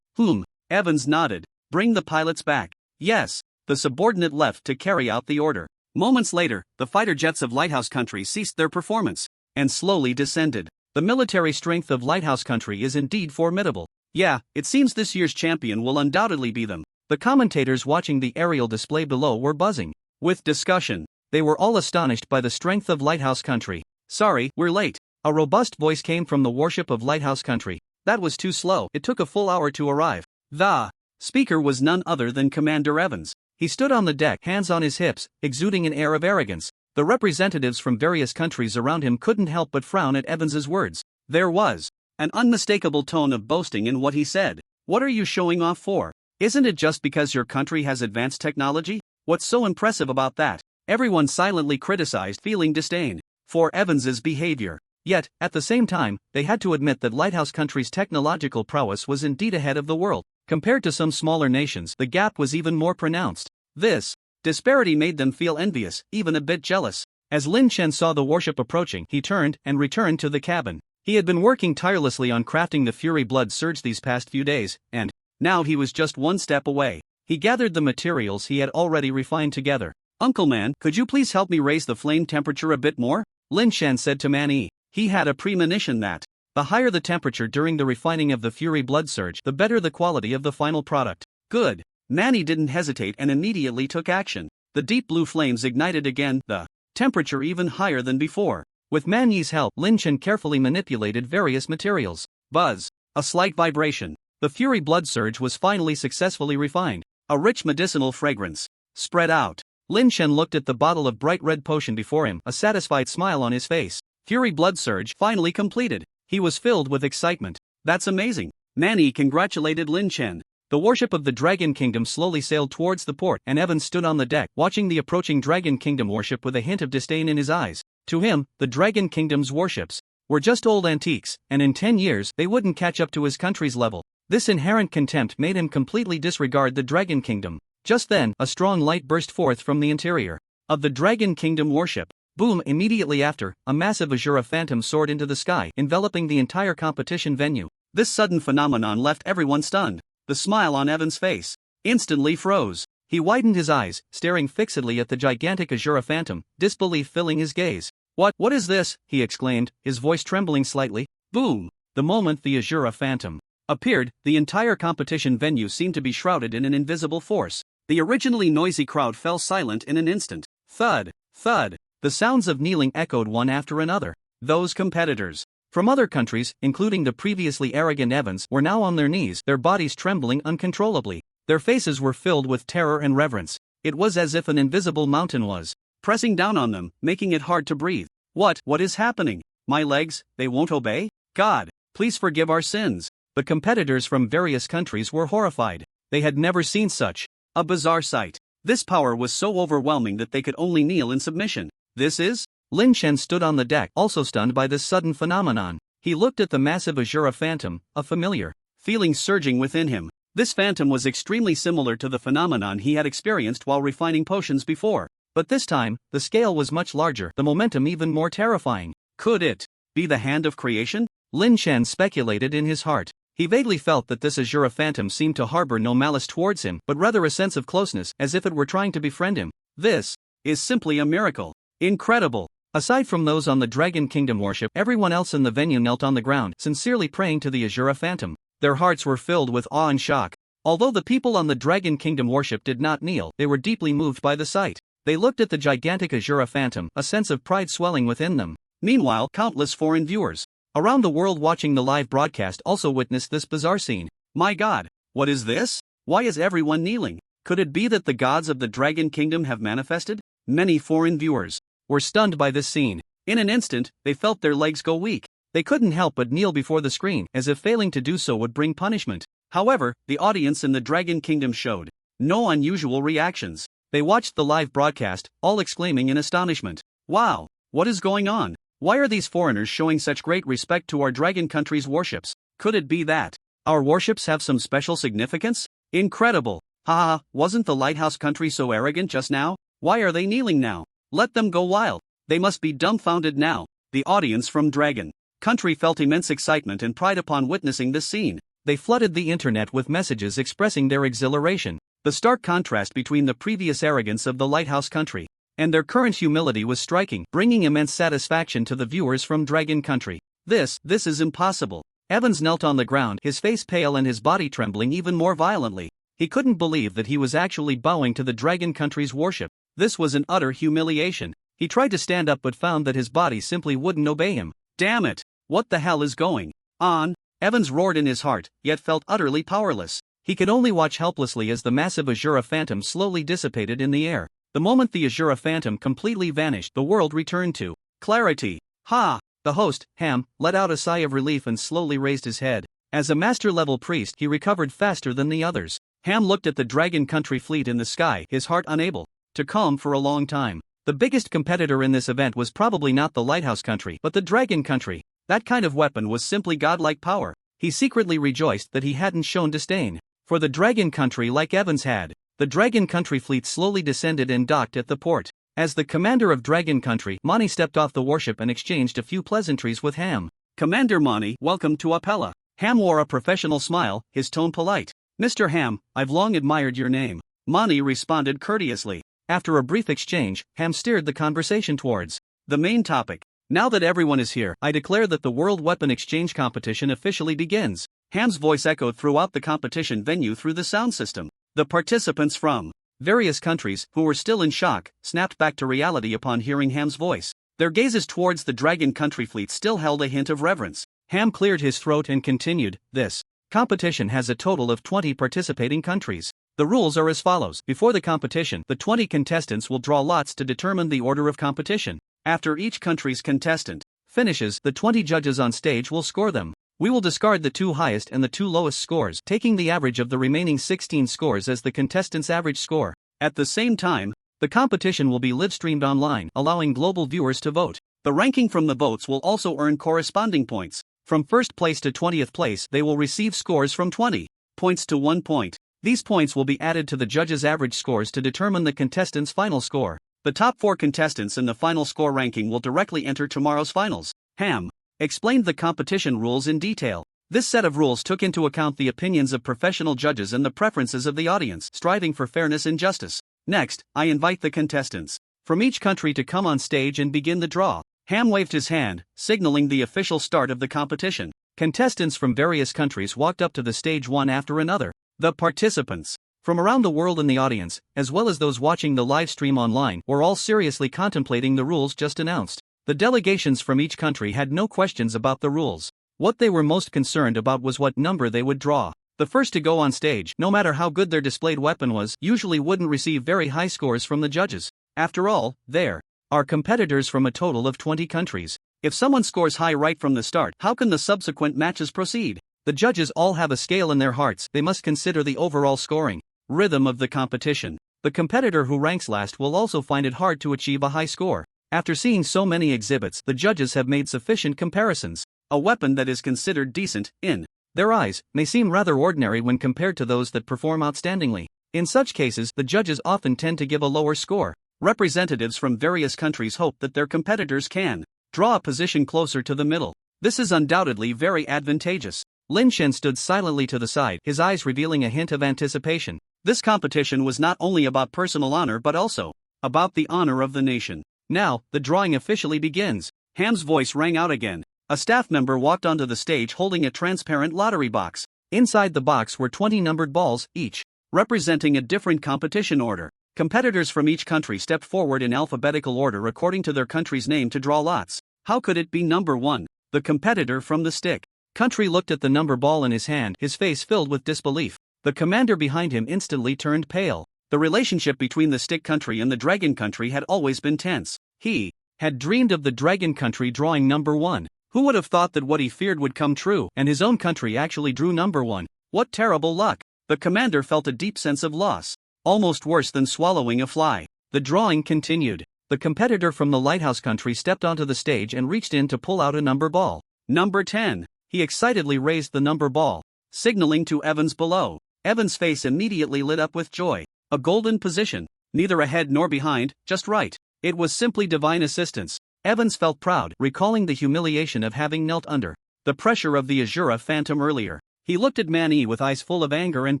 Evans nodded. "Bring the pilots back." "Yes." The subordinate left to carry out the order. Moments later, the fighter jets of Lighthouse Country ceased their performance and slowly descended. The military strength of Lighthouse Country is indeed formidable. Yeah, it seems this year's champion will undoubtedly be them. The commentators watching the aerial display below were buzzing with discussion. They were all astonished by the strength of Lighthouse Country. "Sorry, we're late." A robust voice came from the warship of Lighthouse Country. "That was too slow. It took a full hour to arrive." The speaker was none other than Commander Evans. He stood on the deck, hands on his hips, exuding an air of arrogance. The representatives from various countries around him couldn't help but frown at Evans's words. There was an unmistakable tone of boasting in what he said. What are you showing off for? Isn't it just because your country has advanced technology? What's so impressive about that? Everyone silently criticized, feeling disdain for Evans's behavior. Yet, at the same time, they had to admit that lighthouse countries' technological prowess was indeed ahead of the world. Compared to some smaller nations, the gap was even more pronounced. This disparity made them feel envious, even a bit jealous. As Lin Chen saw the warship approaching, he turned and returned to the cabin. He had been working tirelessly on crafting the Fury Blood Surge these past few days, and now he was just one step away. He gathered the materials he had already refined together. Uncle Man, could you please help me raise the flame temperature a bit more? Lin Chen said to Man-Yi. He had a premonition that the higher the temperature during the refining of the Fury Blood Surge, the better the quality of the final product. Good. Man-Yi didn't hesitate and immediately took action. The deep blue flames ignited again, the temperature even higher than before. With Man-Yi's help, Lin Chen carefully manipulated various materials. Buzz. A slight vibration. The Fury Blood Surge was finally successfully refined. A rich medicinal fragrance spread out. Lin Chen looked at the bottle of bright red potion before him, a satisfied smile on his face. Fury Blood Surge finally completed. He was filled with excitement. That's amazing. Man-Yi congratulated Lin Chen. The warship of the Dragon Kingdom slowly sailed towards the port, and Evans stood on the deck, watching the approaching Dragon Kingdom warship with a hint of disdain in his eyes. To him, the Dragon Kingdom's warships were just old antiques, and in 10 years they wouldn't catch up to his country's level. This inherent contempt made him completely disregard the Dragon Kingdom. Just then, a strong light burst forth from the interior of the Dragon Kingdom warship. Boom! Immediately after, a massive Azura Phantom soared into the sky, enveloping the entire competition venue. This sudden phenomenon left everyone stunned. The smile on Evan's face instantly froze. He widened his eyes, staring fixedly at the gigantic Azura Phantom, disbelief filling his gaze. What is this?" he exclaimed, his voice trembling slightly. Boom! The moment the Azura Phantom appeared, the entire competition venue seemed to be shrouded in an invisible force. The originally noisy crowd fell silent in an instant. Thud! Thud! The sounds of kneeling echoed one after another. Those competitors from other countries, including the previously arrogant Evans, were now on their knees, their bodies trembling uncontrollably. Their faces were filled with terror and reverence. It was as if an invisible mountain was pressing down on them, making it hard to breathe. What is happening? My legs, they won't obey? God, please forgive our sins. The competitors from various countries were horrified. They had never seen such a bizarre sight. This power was so overwhelming that they could only kneel in submission. This is? Lin Chen stood on the deck, also stunned by this sudden phenomenon. He looked at the massive Azura Phantom, a familiar feeling surging within him. This phantom was extremely similar to the phenomenon he had experienced while refining potions before. But this time, the scale was much larger, the momentum even more terrifying. Could it be the hand of creation? Lin Chen speculated in his heart. He vaguely felt that this Azura Phantom seemed to harbor no malice towards him, but rather a sense of closeness, as if it were trying to befriend him. This is simply a miracle. Incredible. Aside from those on the Dragon Kingdom warship, everyone else in the venue knelt on the ground, sincerely praying to the Azura Phantom. Their hearts were filled with awe and shock. Although the people on the Dragon Kingdom warship did not kneel, they were deeply moved by the sight. They looked at the gigantic Azura Phantom, a sense of pride swelling within them. Meanwhile, countless foreign viewers around the world watching the live broadcast also witnessed this bizarre scene. My God, what is this? Why is everyone kneeling? Could it be that the gods of the Dragon Kingdom have manifested? Many foreign viewers were stunned by this scene. In an instant, they felt their legs go weak. They couldn't help but kneel before the screen, as if failing to do so would bring punishment. However, the audience in the Dragon Kingdom showed no unusual reactions. They watched the live broadcast, all exclaiming in astonishment. Wow, what is going on? Why are these foreigners showing such great respect to our dragon country's warships? Could it be that our warships have some special significance? Incredible. Haha, wasn't the lighthouse country so arrogant just now? Why are they kneeling now? Let them go wild. They must be dumbfounded now. The audience from Dragon Country felt immense excitement and pride upon witnessing this scene. They flooded the internet with messages expressing their exhilaration. The stark contrast between the previous arrogance of the lighthouse country and their current humility was striking, bringing immense satisfaction to the viewers from Dragon Country. This is impossible. Evans knelt on the ground, his face pale and his body trembling even more violently. He couldn't believe that he was actually bowing to the Dragon Country's warship. This was an utter humiliation. He tried to stand up but found that his body simply wouldn't obey him. Damn it! What the hell is going on? Evans roared in his heart, yet felt utterly powerless. He could only watch helplessly as the massive Azura phantom slowly dissipated in the air. The moment the Azura phantom completely vanished, the world returned to clarity. Ha! The host, Ham, let out a sigh of relief and slowly raised his head. As a master-level priest, he recovered faster than the others. Ham looked at the Dragon Country fleet in the sky, his heart unable to calm for a long time. The biggest competitor in this event was probably not the Lighthouse Country, but the Dragon Country. That kind of weapon was simply godlike power. He secretly rejoiced that he hadn't shown disdain for the Dragon Country like Evans had. The Dragon Country fleet slowly descended and docked at the port. As the commander of Dragon Country, Mani stepped off the warship and exchanged a few pleasantries with Ham. Commander Mani, welcome to Apella. Ham wore a professional smile, his tone polite. Mr. Ham, I've long admired your name. Mani responded courteously. After a brief exchange, Ham steered the conversation towards the main topic. Now that everyone is here, I declare that the World Weapon Exchange Competition officially begins. Ham's voice echoed throughout the competition venue through the sound system. The participants from various countries, who were still in shock, snapped back to reality upon hearing Ham's voice. Their gazes towards the Dragon Country fleet still held a hint of reverence. Ham cleared his throat and continued, This competition has a total of 20 participating countries. The rules are as follows. Before the competition, the 20 contestants will draw lots to determine the order of competition. After each country's contestant finishes, the 20 judges on stage will score them. We will discard the 2 highest and the 2 lowest scores, taking the average of the remaining 16 scores as the contestants' average score. At the same time, the competition will be live-streamed online, allowing global viewers to vote. The ranking from the votes will also earn corresponding points. From 1st place to 20th place, they will receive scores from 20 points to 1 point. These points will be added to the judges' average scores to determine the contestants' final score. The top 4 contestants in the final score ranking will directly enter tomorrow's finals. Ham explained the competition rules in detail. This set of rules took into account the opinions of professional judges and the preferences of the audience, striving for fairness and justice. Next, I invite the contestants from each country to come on stage and begin the draw. Ham waved his hand, signaling the official start of the competition. Contestants from various countries walked up to the stage one after another. The participants from around the world in the audience, as well as those watching the live stream online, were all seriously contemplating the rules just announced. The delegations from each country had no questions about the rules. What they were most concerned about was what number they would draw. The first to go on stage, no matter how good their displayed weapon was, usually wouldn't receive very high scores from the judges. After all, there are competitors from a total of 20 countries. If someone scores high right from the start, how can the subsequent matches proceed? The judges all have a scale in their hearts. They must consider the overall scoring rhythm of the competition. The competitor who ranks last will also find it hard to achieve a high score. After seeing so many exhibits, the judges have made sufficient comparisons. A weapon that is considered decent, in their eyes, may seem rather ordinary when compared to those that perform outstandingly. In such cases, the judges often tend to give a lower score. Representatives from various countries hope that their competitors can draw a position closer to the middle. This is undoubtedly very advantageous. Lin Shen stood silently to the side, his eyes revealing a hint of anticipation. This competition was not only about personal honor but also about the honor of the nation. Now, the drawing officially begins. Ham's voice rang out again. A staff member walked onto the stage holding a transparent lottery box. Inside the box were 20 numbered balls, each representing a different competition order. Competitors from each country stepped forward in alphabetical order according to their country's name to draw lots. How could it be number 1? The competitor from the stick country looked at the number ball in his hand, his face filled with disbelief. The commander behind him instantly turned pale. The relationship between the stick country and the dragon country had always been tense. He had dreamed of the dragon country drawing number 1. Who would have thought that what he feared would come true, and his own country actually drew number 1? What terrible luck! The commander felt a deep sense of loss, almost worse than swallowing a fly. The drawing continued. The competitor from the lighthouse country stepped onto the stage and reached in to pull out a number ball. Number 10. He excitedly raised the number ball, signaling to Evans below. Evans' face immediately lit up with joy. A golden position. Neither ahead nor behind, just right. It was simply divine assistance. Evans felt proud, recalling the humiliation of having knelt under the pressure of the Azura Phantom earlier. He looked at Manny with eyes full of anger and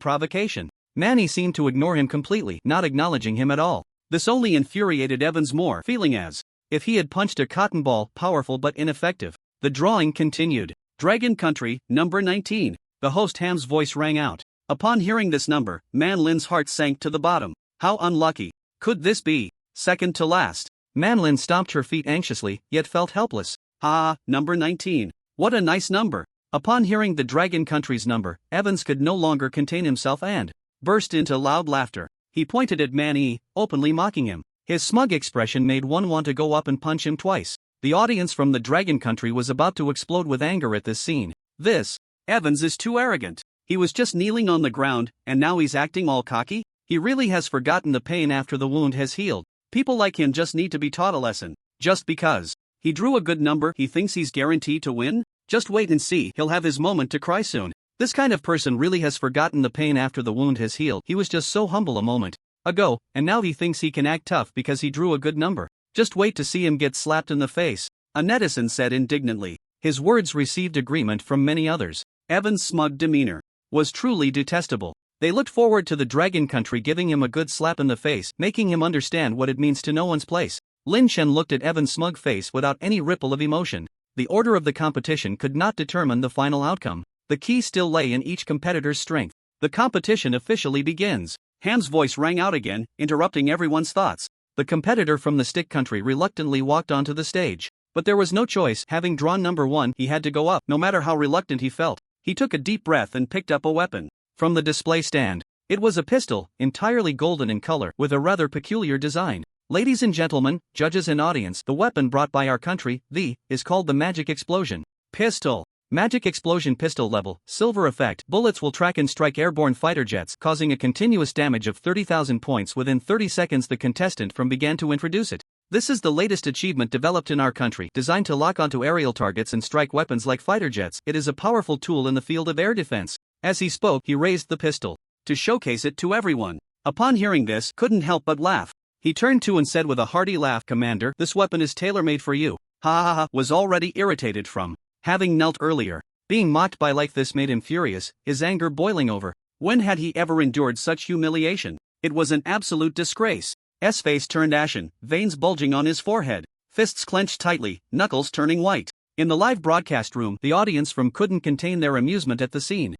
provocation. Manny seemed to ignore him completely, not acknowledging him at all. This only infuriated Evans more, feeling as if he had punched a cotton ball, powerful but ineffective. The drawing continued. Dragon Country, number 19. The host Ham's voice rang out. Upon hearing this number, Man Lin's heart sank to the bottom. How unlucky could this be? Second to last. Man Lin stomped her feet anxiously, yet felt helpless. Ah, number 19. What a nice number. Upon hearing the Dragon Country's number, Evans could no longer contain himself and burst into loud laughter. He pointed at Man-E, openly mocking him. His smug expression made one want to go up and punch him twice. The audience from the Dragon Country was about to explode with anger at this scene. This Evans is too arrogant. He was just kneeling on the ground, and now he's acting all cocky? He really has forgotten the pain after the wound has healed. People like him just need to be taught a lesson. Just because he drew a good number, he thinks he's guaranteed to win? Just wait and see, he'll have his moment to cry soon. This kind of person really has forgotten the pain after the wound has healed. He was just so humble a moment ago, and now he thinks he can act tough because he drew a good number. Just wait to see him get slapped in the face, a netizen said indignantly. His words received agreement from many others. Evans' smug demeanor was truly detestable. They looked forward to the Dragon Country giving him a good slap in the face, making him understand what it means to know one's place. Lin Chen looked at Evans' smug face without any ripple of emotion. The order of the competition could not determine the final outcome. The key still lay in each competitor's strength. The competition officially begins. Ham's voice rang out again, interrupting everyone's thoughts. The competitor from the Stick Country reluctantly walked onto the stage. But there was no choice. Having drawn number 1, he had to go up, no matter how reluctant he felt. He took a deep breath and picked up a weapon from the display stand. It was a pistol, entirely golden in color, with a rather peculiar design. Ladies and gentlemen, judges and audience, the weapon brought by our country, is called the Magic Explosion Pistol. Magic Explosion Pistol Level, Silver Effect. Bullets will track and strike airborne fighter jets, causing a continuous damage of 30,000 points within 30 seconds. The contestant from began to introduce it. This is the latest achievement developed in our country, designed to lock onto aerial targets and strike weapons like fighter jets. It is a powerful tool in the field of air defense. As he spoke, he raised the pistol to showcase it to everyone. Upon hearing this, couldn't help but laugh. He turned to and said with a hearty laugh, "Commander, this weapon is tailor-made for you." Ha ha ha, was already irritated from having knelt earlier. Being mocked by like this made him furious, his anger boiling over. When had he ever endured such humiliation? It was an absolute disgrace. S face turned ashen, veins bulging on his forehead, fists clenched tightly, knuckles turning white. In the live broadcast room, the audience from couldn't contain their amusement at the scene.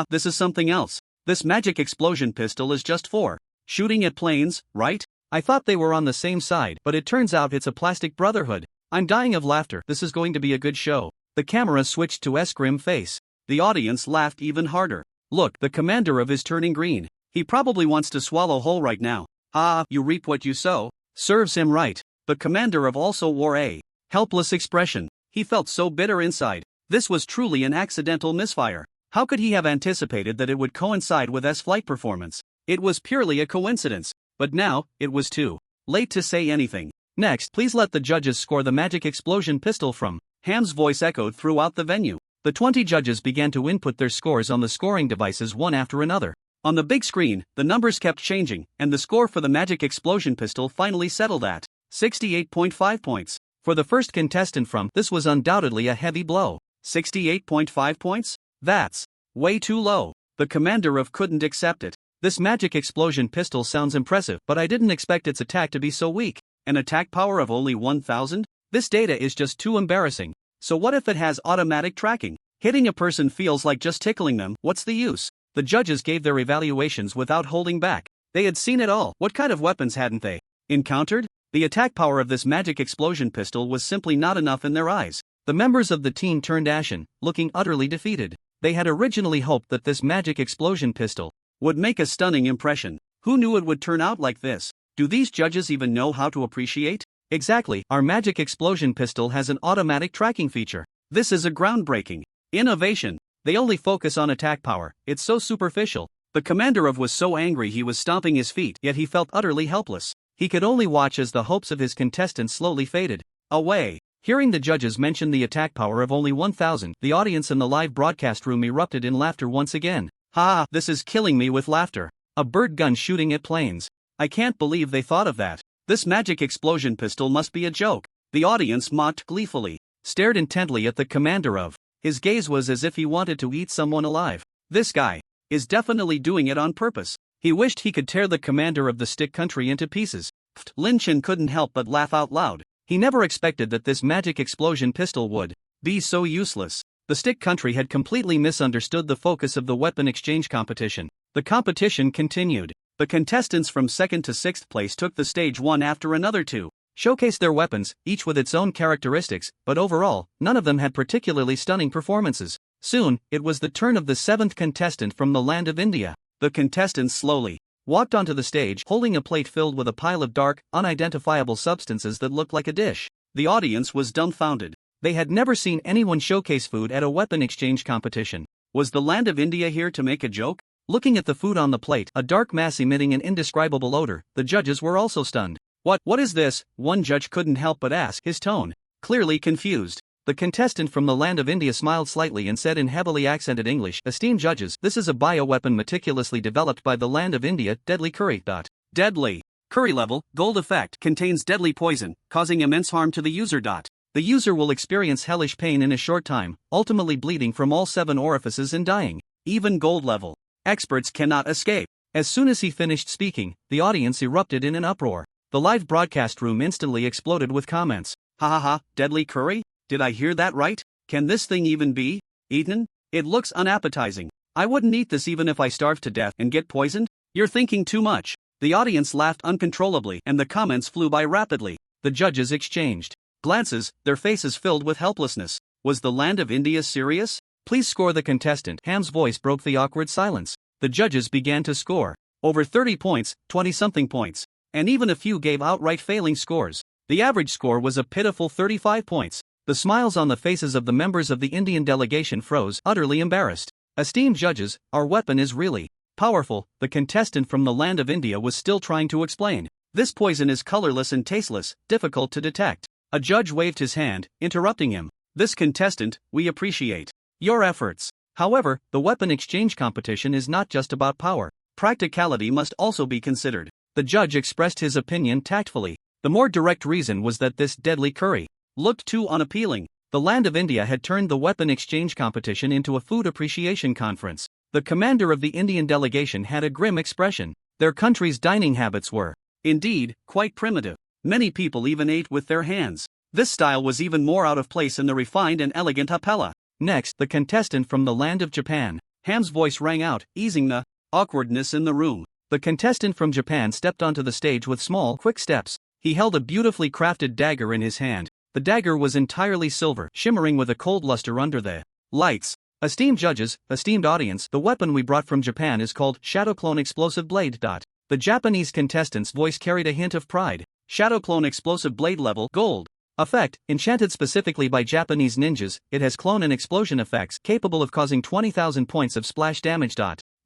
This is something else. This magic explosion pistol is just for shooting at planes, right? I thought they were on the same side, but it turns out it's a plastic brotherhood. I'm dying of laughter. This is going to be a good show. The camera switched to S' grim face. The audience laughed even harder. Look, the commander of is turning green. He probably wants to swallow whole right now. You reap what you sow. Serves him right. The commander of also wore a helpless expression. He felt so bitter inside. This was truly an accidental misfire. How could he have anticipated that it would coincide with S' flight performance? It was purely a coincidence. But now, it was too late to say anything. Next, please let the judges score the magic explosion pistol from. Ham's voice echoed throughout the venue. The 20 judges began to input their scores on the scoring devices one after another. On the big screen, the numbers kept changing, and the score for the magic explosion pistol finally settled at 68.5 points. For the first contestant from, this was undoubtedly a heavy blow. 68.5 points? That's way too low. The commander of couldn't accept it. This magic explosion pistol sounds impressive, but I didn't expect its attack to be so weak. An attack power of only 1,000? This data is just too embarrassing. So what if it has automatic tracking? Hitting a person feels like just tickling them. What's the use? The judges gave their evaluations without holding back. They had seen it all. What kind of weapons hadn't they encountered? The attack power of this magic explosion pistol was simply not enough in their eyes. The members of the team turned ashen, looking utterly defeated. They had originally hoped that this magic explosion pistol would make a stunning impression. Who knew it would turn out like this? Do these judges even know how to appreciate? Exactly, our magic explosion pistol has an automatic tracking feature. This is a groundbreaking innovation. They only focus on attack power. It's so superficial. The commander of was so angry he was stomping his feet, yet he felt utterly helpless. He could only watch as the hopes of his contestants slowly faded away. Hearing the judges mention the attack power of only 1,000, the audience in the live broadcast room erupted in laughter once again. This is killing me with laughter. A bird gun shooting at planes. I can't believe they thought of that. This magic explosion pistol must be a joke. The audience mocked gleefully, stared intently at the commander of. His gaze was as if he wanted to eat someone alive. This guy is definitely doing it on purpose. He wished he could tear the commander of the Stick Country into pieces. Lin Chen couldn't help but laugh out loud. He never expected that this magic explosion pistol would be so useless. The Stick Country had completely misunderstood the focus of the weapon exchange competition. The competition continued. The contestants from 2nd to 6th place took the stage one after another to showcase their weapons, each with its own characteristics, but overall, none of them had particularly stunning performances. Soon, it was the turn of the seventh contestant from the land of India. The contestant slowly walked onto the stage holding a plate filled with a pile of dark, unidentifiable substances that looked like a dish. The audience was dumbfounded. They had never seen anyone showcase food at a weapon exchange competition. Was the land of India here to make a joke? Looking at the food on the plate, a dark mass emitting an indescribable odor, the judges were also stunned. What is this? One judge couldn't help but ask, his tone clearly confused. The contestant from the land of India smiled slightly and said in heavily accented English, "Esteemed judges, this is a bioweapon meticulously developed by the land of India, deadly curry. Deadly. Curry level, gold effect, contains deadly poison, causing immense harm to the user. The user will experience hellish pain in a short time, ultimately bleeding from all 7 orifices and dying. Even gold level experts cannot escape." As soon as he finished speaking, the audience erupted in an uproar. The live broadcast room instantly exploded with comments. Ha ha ha, deadly curry? Did I hear that right? Can this thing even be eaten? It looks unappetizing. I wouldn't eat this even if I starved to death and get poisoned. You're thinking too much. The audience laughed uncontrollably and the comments flew by rapidly. The judges exchanged glances, their faces filled with helplessness. Was the land of India serious? Please score the contestant. Ham's voice broke the awkward silence. The judges began to score. Over 30 points, 20-something points. And even a few gave outright failing scores. The average score was a pitiful 35 points. The smiles on the faces of the members of the Indian delegation froze, utterly embarrassed. Esteemed judges, our weapon is really powerful, the contestant from the land of India was still trying to explain. This poison is colorless and tasteless, difficult to detect. A judge waved his hand, interrupting him. This contestant, we appreciate your efforts. However, the weapon exchange competition is not just about power. Practicality must also be considered. The judge expressed his opinion tactfully. The more direct reason was that this deadly curry looked too unappealing. The land of India had turned the weapon exchange competition into a food appreciation conference. The commander of the Indian delegation had a grim expression. Their country's dining habits were, indeed, quite primitive. Many people even ate with their hands. This style was even more out of place in the refined and elegant Appella. Next, the contestant from the land of Japan. Ham's voice rang out, easing the awkwardness in the room. The contestant from Japan stepped onto the stage with small, quick steps. He held a beautifully crafted dagger in his hand. The dagger was entirely silver, shimmering with a cold luster under the lights. Esteemed judges, esteemed audience, the weapon we brought from Japan is called Shadow Clone Explosive Blade. The Japanese contestant's voice carried a hint of pride. Shadow Clone Explosive Blade level, gold. Effect, enchanted specifically by Japanese ninjas, it has clone and explosion effects capable of causing 20,000 points of splash damage.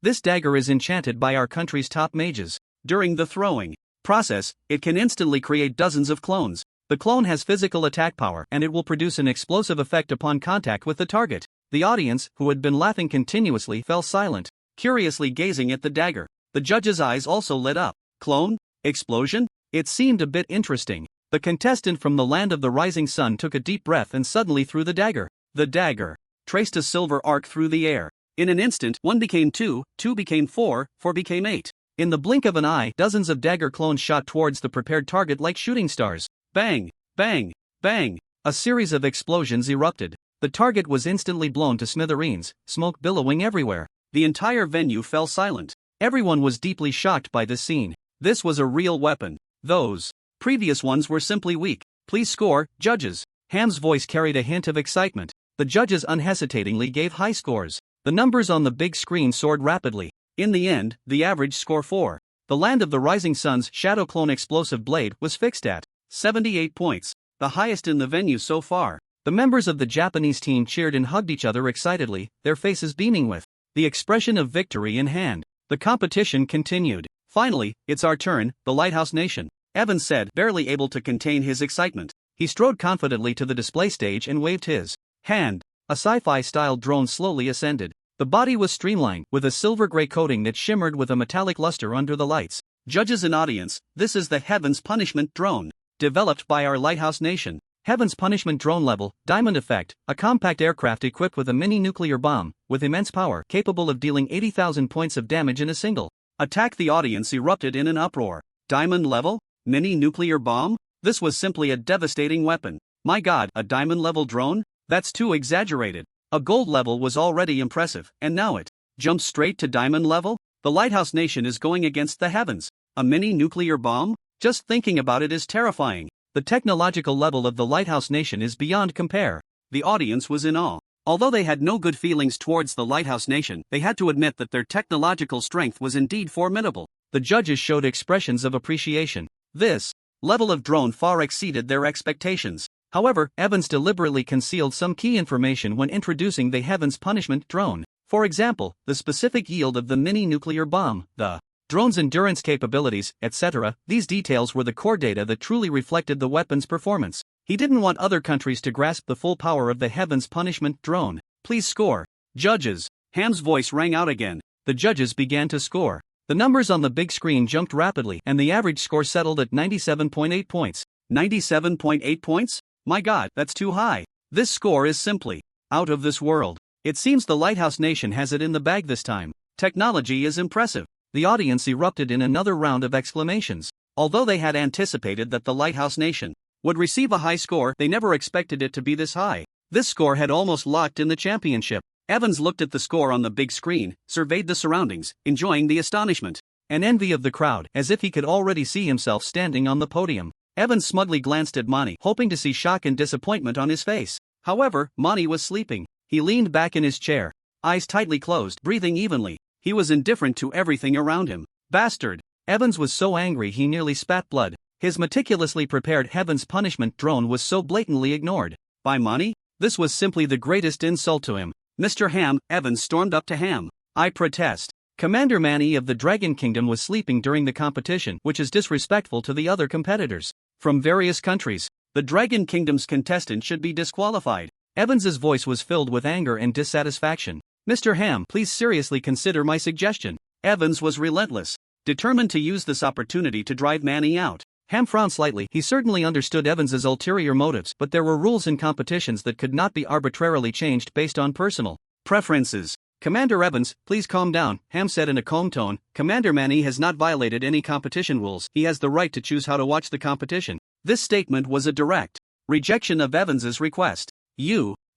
This dagger is enchanted by our country's top mages. During the throwing process, it can instantly create dozens of clones. The clone has physical attack power and it will produce an explosive effect upon contact with the target. The audience, who had been laughing continuously, fell silent, curiously gazing at the dagger. The judge's eyes also lit up. Clone? Explosion? It seemed a bit interesting. The contestant from the land of the rising sun took a deep breath and suddenly threw the dagger. The dagger traced a silver arc through the air. In an instant, 1 became 2, 2 became 4, 4 became 8. In the blink of an eye, dozens of dagger clones shot towards the prepared target like shooting stars. Bang! Bang! Bang! A series of explosions erupted. The target was instantly blown to smithereens, smoke billowing everywhere. The entire venue fell silent. Everyone was deeply shocked by this scene. This was a real weapon. Those previous ones were simply weak. Please score, judges. Ham's voice carried a hint of excitement. The judges unhesitatingly gave high scores. The numbers on the big screen soared rapidly. In the end, the average score for the land of the rising sun's Shadow Clone Explosive Blade was fixed at 78 points, the highest in the venue so far. The members of the Japanese team cheered and hugged each other excitedly, their faces beaming with the expression of victory in hand. The competition continued. Finally, it's our turn, the Lighthouse Nation, Evan said, barely able to contain his excitement. He strode confidently to the display stage and waved his hand. A sci-fi-style drone slowly ascended. The body was streamlined, with a silver-gray coating that shimmered with a metallic luster under the lights. Judges and audience, this is the Heaven's Punishment drone, developed by our Lighthouse Nation. Heaven's Punishment drone level, Diamond Effect, a compact aircraft equipped with a mini nuclear bomb, with immense power, capable of dealing 80,000 points of damage in a single attack. The audience erupted in an uproar. Diamond level? Mini nuclear bomb? This was simply a devastating weapon. My god, a diamond level drone? That's too exaggerated. A gold level was already impressive, and now it jumps straight to diamond level? The Lighthouse Nation is going against the heavens. A mini nuclear bomb? Just thinking about it is terrifying. The technological level of the Lighthouse Nation is beyond compare. The audience was in awe. Although they had no good feelings towards the Lighthouse Nation, they had to admit that their technological strength was indeed formidable. The judges showed expressions of appreciation. This level of drone far exceeded their expectations. However, Evans deliberately concealed some key information when introducing the Heaven's Punishment drone. For example, the specific yield of the mini-nuclear bomb, the drone's endurance capabilities, etc. These details were the core data that truly reflected the weapon's performance. He didn't want other countries to grasp the full power of the Heaven's Punishment drone. Please score. Judges. Ham's voice rang out again. The judges began to score. The numbers on the big screen jumped rapidly, and the average score settled at 97.8 points. 97.8 points? My God, that's too high. This score is simply out of this world. It seems the Lighthouse Nation has it in the bag this time. Technology is impressive. The audience erupted in another round of exclamations. Although they had anticipated that the Lighthouse Nation would receive a high score, they never expected it to be this high. This score had almost locked in the championship. Evans looked at the score on the big screen, surveyed the surroundings, enjoying the astonishment and envy of the crowd, as if he could already see himself standing on the podium. Evans smugly glanced at Mani, hoping to see shock and disappointment on his face. However, Mani was sleeping. He leaned back in his chair, eyes tightly closed, breathing evenly. He was indifferent to everything around him. Bastard! Evans was so angry he nearly spat blood. His meticulously prepared Heaven's Punishment drone was so blatantly ignored by Mani. This was simply the greatest insult to him. Mr. Ham, Evans stormed up to Ham. I protest. Commander Mani of the Dragon Kingdom was sleeping during the competition, which is disrespectful to the other competitors from various countries. The Dragon Kingdom's contestant should be disqualified. Evans's voice was filled with anger and dissatisfaction. Mr. Ham, please seriously consider my suggestion. Evans was relentless, determined to use this opportunity to drive Mani out. Ham frowned slightly. He certainly understood Evans's ulterior motives, but there were rules in competitions that could not be arbitrarily changed based on personal preferences. Commander Evans, please calm down, Ham said in a calm tone. Commander Mani has not violated any competition rules. He has the right to choose how to watch the competition. This statement was a direct rejection of Evans's request.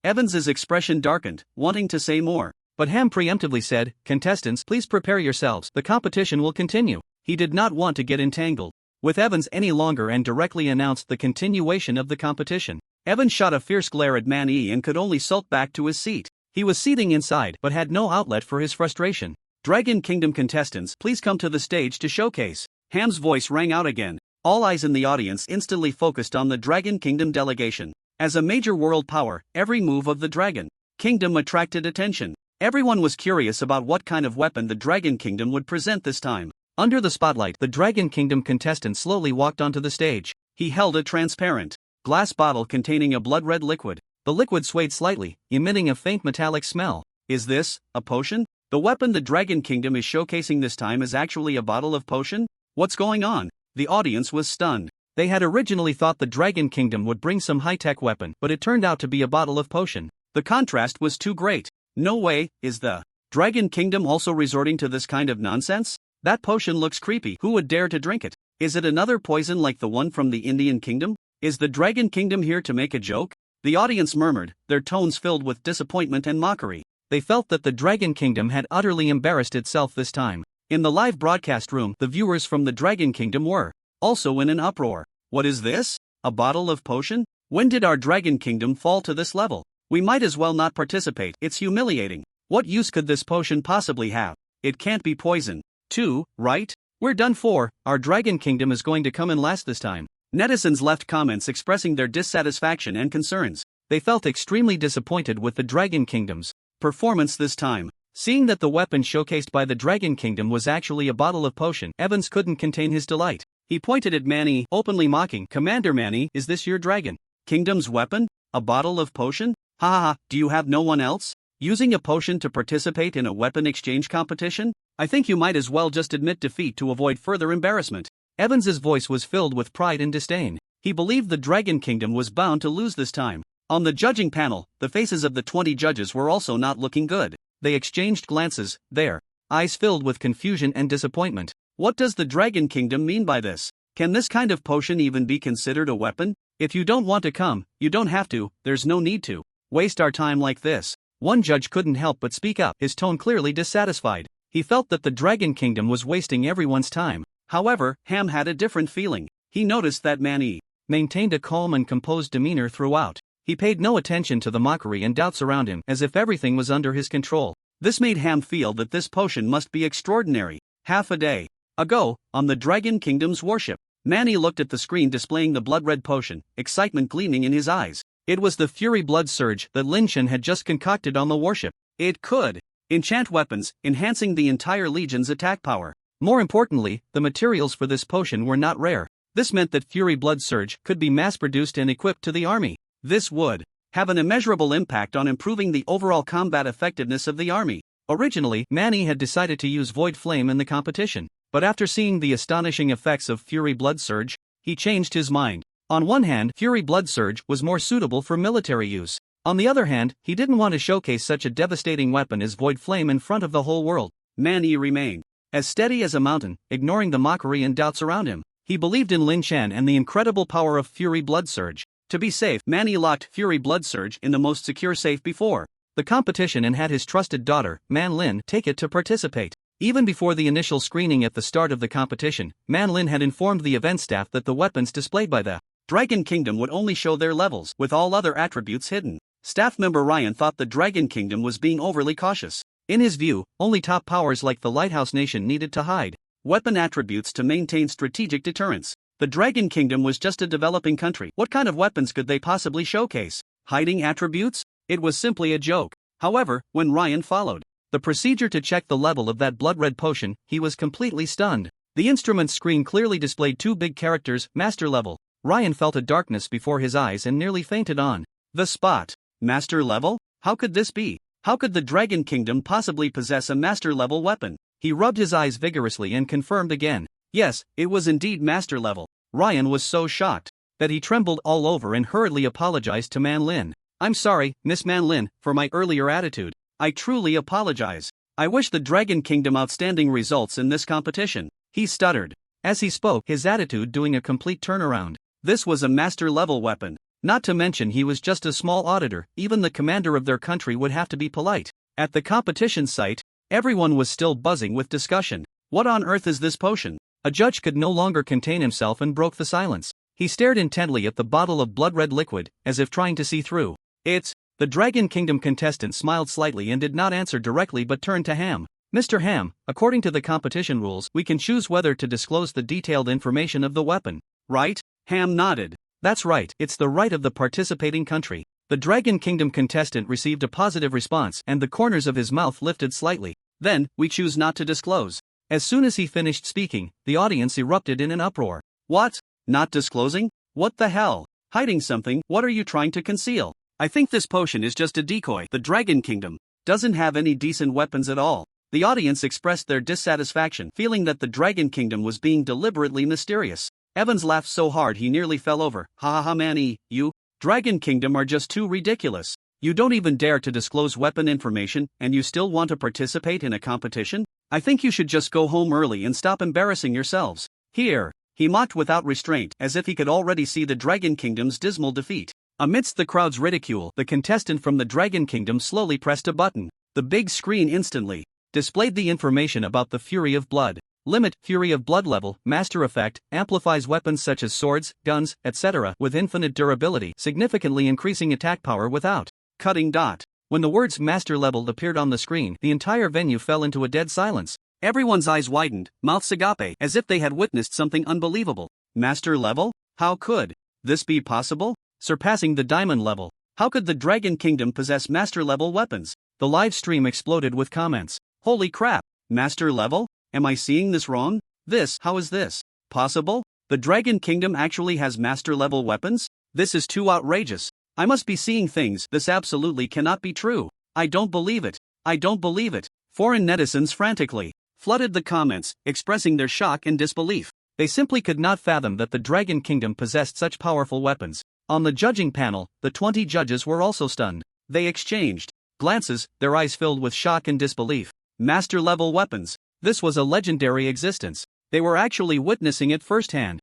Evans's expression darkened, wanting to say more. But Ham preemptively said, contestants, please prepare yourselves. The competition will continue. He did not want to get entangled with Evans any longer and directly announced the continuation of the competition. Evans shot a fierce glare at Mani and could only sulk back to his seat. He was seething inside but had no outlet for his frustration. Dragon Kingdom contestants, please come to the stage to showcase. Ham's voice rang out again. All eyes in the audience instantly focused on the Dragon Kingdom delegation. As a major world power, every move of the Dragon Kingdom attracted attention. Everyone was curious about what kind of weapon the Dragon Kingdom would present this time. Under the spotlight, the Dragon Kingdom contestant slowly walked onto the stage. He held a transparent glass bottle containing a blood-red liquid. The liquid swayed slightly, emitting a faint metallic smell. Is this a potion? The weapon the Dragon Kingdom is showcasing this time is actually a bottle of potion? What's going on? The audience was stunned. They had originally thought the Dragon Kingdom would bring some high-tech weapon, but it turned out to be a bottle of potion. The contrast was too great. No way. Is the Dragon Kingdom also resorting to this kind of nonsense? That potion looks creepy. Who would dare to drink it? Is it another poison like the one from the Indian Kingdom? Is the Dragon Kingdom here to make a joke? The audience murmured, their tones filled with disappointment and mockery. They felt that the Dragon Kingdom had utterly embarrassed itself this time. In the live broadcast room, the viewers from the Dragon Kingdom were also in an uproar. What is this? A bottle of potion? When did our Dragon Kingdom fall to this level? We might as well not participate. It's humiliating. What use could this potion possibly have? It can't be poison. Right? We're done for. Our Dragon Kingdom is going to come in last this time. Netizens left comments expressing their dissatisfaction and concerns. They felt extremely disappointed with the Dragon Kingdom's performance this time. Seeing that the weapon showcased by the Dragon Kingdom was actually a bottle of potion, Evans couldn't contain his delight. He pointed at Mani, openly mocking. Commander Mani, is this your Dragon Kingdom's weapon? A bottle of potion? Ha ha ha, do you have no one else using a potion to participate in a weapon exchange competition? I think you might as well just admit defeat to avoid further embarrassment. Evans's voice was filled with pride and disdain. He believed the Dragon Kingdom was bound to lose this time. On the judging panel, the faces of the 20 judges were also not looking good. They exchanged glances, their eyes filled with confusion and disappointment. What does the Dragon Kingdom mean by this? Can this kind of potion even be considered a weapon? If you don't want to come, you don't have to. There's no need to waste our time like this. One judge couldn't help but speak up, his tone clearly dissatisfied. He felt that the Dragon Kingdom was wasting everyone's time. However, Ham had a different feeling. He noticed that Mani maintained a calm and composed demeanor throughout. He paid no attention to the mockery and doubts around him, as if everything was under his control. This made Ham feel that this potion must be extraordinary. Half a day ago, on the Dragon Kingdom's warship, Manny looked at the screen displaying the blood-red potion, excitement gleaming in his eyes. It was the Fury Blood Surge that Lin Shen had just concocted on the warship. It could enchant weapons, enhancing the entire Legion's attack power. More importantly, the materials for this potion were not rare. This meant that Fury Blood Surge could be mass-produced and equipped to the army. This would have an immeasurable impact on improving the overall combat effectiveness of the army. Originally, Manny had decided to use Void Flame in the competition, but after seeing the astonishing effects of Fury Blood Surge, he changed his mind. On one hand, Fury Blood Surge was more suitable for military use. On the other hand, he didn't want to showcase such a devastating weapon as Void Flame in front of the whole world. Manny remained as steady as a mountain, ignoring the mockery and doubts around him. He believed in Lin Shen and the incredible power of Fury Blood Surge. To be safe, Manny locked Fury Blood Surge in the most secure safe before the competition and had his trusted daughter, Man Lin, take it to participate. Even before the initial screening at the start of the competition, Man Lin had informed the event staff that the weapons displayed by the Dragon Kingdom would only show their levels, with all other attributes hidden. Staff member Ryan thought the Dragon Kingdom was being overly cautious. In his view, only top powers like the Lighthouse Nation needed to hide weapon attributes to maintain strategic deterrence. The Dragon Kingdom was just a developing country. What kind of weapons could they possibly showcase? Hiding attributes? It was simply a joke. However, when Ryan followed the procedure to check the level of that blood-red potion, he was completely stunned. The instrument screen clearly displayed two big characters, Master Level. Ryan felt a darkness before his eyes and nearly fainted on the spot. Master Level? How could this be? How could the Dragon Kingdom possibly possess a Master Level weapon? He rubbed his eyes vigorously and confirmed again. Yes, it was indeed Master Level. Ryan was so shocked that he trembled all over and hurriedly apologized to Man Lin. I'm sorry, Miss Man Lin, for my earlier attitude. I truly apologize. I wish the Dragon Kingdom outstanding results in this competition. He stuttered as he spoke, his attitude doing a complete turnaround. This was a Master Level weapon. Not to mention he was just a small auditor, even the commander of their country would have to be polite. At the competition site, everyone was still buzzing with discussion. What on earth is this potion? A judge could no longer contain himself and broke the silence. He stared intently at the bottle of blood-red liquid, as if trying to see through. It's... The Dragon Kingdom contestant smiled slightly and did not answer directly but turned to Ham. Mr. Ham, according to the competition rules, we can choose whether to disclose the detailed information of the weapon. Right? Ham nodded. That's right, it's the right of the participating country. The Dragon Kingdom contestant received a positive response and the corners of his mouth lifted slightly. Then, we choose not to disclose. As soon as he finished speaking, the audience erupted in an uproar. What? Not disclosing? What the hell? Hiding something? What are you trying to conceal? I think this potion is just a decoy. The Dragon Kingdom doesn't have any decent weapons at all. The audience expressed their dissatisfaction, feeling that the Dragon Kingdom was being deliberately mysterious. Evans laughed so hard he nearly fell over. Ha ha ha Manny, you, Dragon Kingdom are just too ridiculous. You don't even dare to disclose weapon information, and you still want to participate in a competition? I think you should just go home early and stop embarrassing yourselves. Here, he mocked without restraint, as if he could already see the Dragon Kingdom's dismal defeat. Amidst the crowd's ridicule, the contestant from the Dragon Kingdom slowly pressed a button. The big screen instantly displayed the information about the Fury of Blood. Limit, Fury of Blood level, Master Effect, amplifies weapons such as swords, guns, etc. with infinite durability, significantly increasing attack power without cutting. When the words Master Level appeared on the screen, the entire venue fell into a dead silence. Everyone's eyes widened, mouths agape, as if they had witnessed something unbelievable. Master Level? How could this be possible? Surpassing the Diamond Level. How could the Dragon Kingdom possess Master Level weapons? The live stream exploded with comments. Holy crap! Master Level? Am I seeing this wrong? How is this possible? The Dragon Kingdom actually has Master Level weapons? This is too outrageous. I must be seeing things. This absolutely cannot be true. I don't believe it. I don't believe it. Foreign netizens frantically flooded the comments, expressing their shock and disbelief. They simply could not fathom that the Dragon Kingdom possessed such powerful weapons. On the judging panel, the 20 judges were also stunned. They exchanged glances, their eyes filled with shock and disbelief. Master Level weapons. This was a legendary existence. They were actually witnessing it firsthand.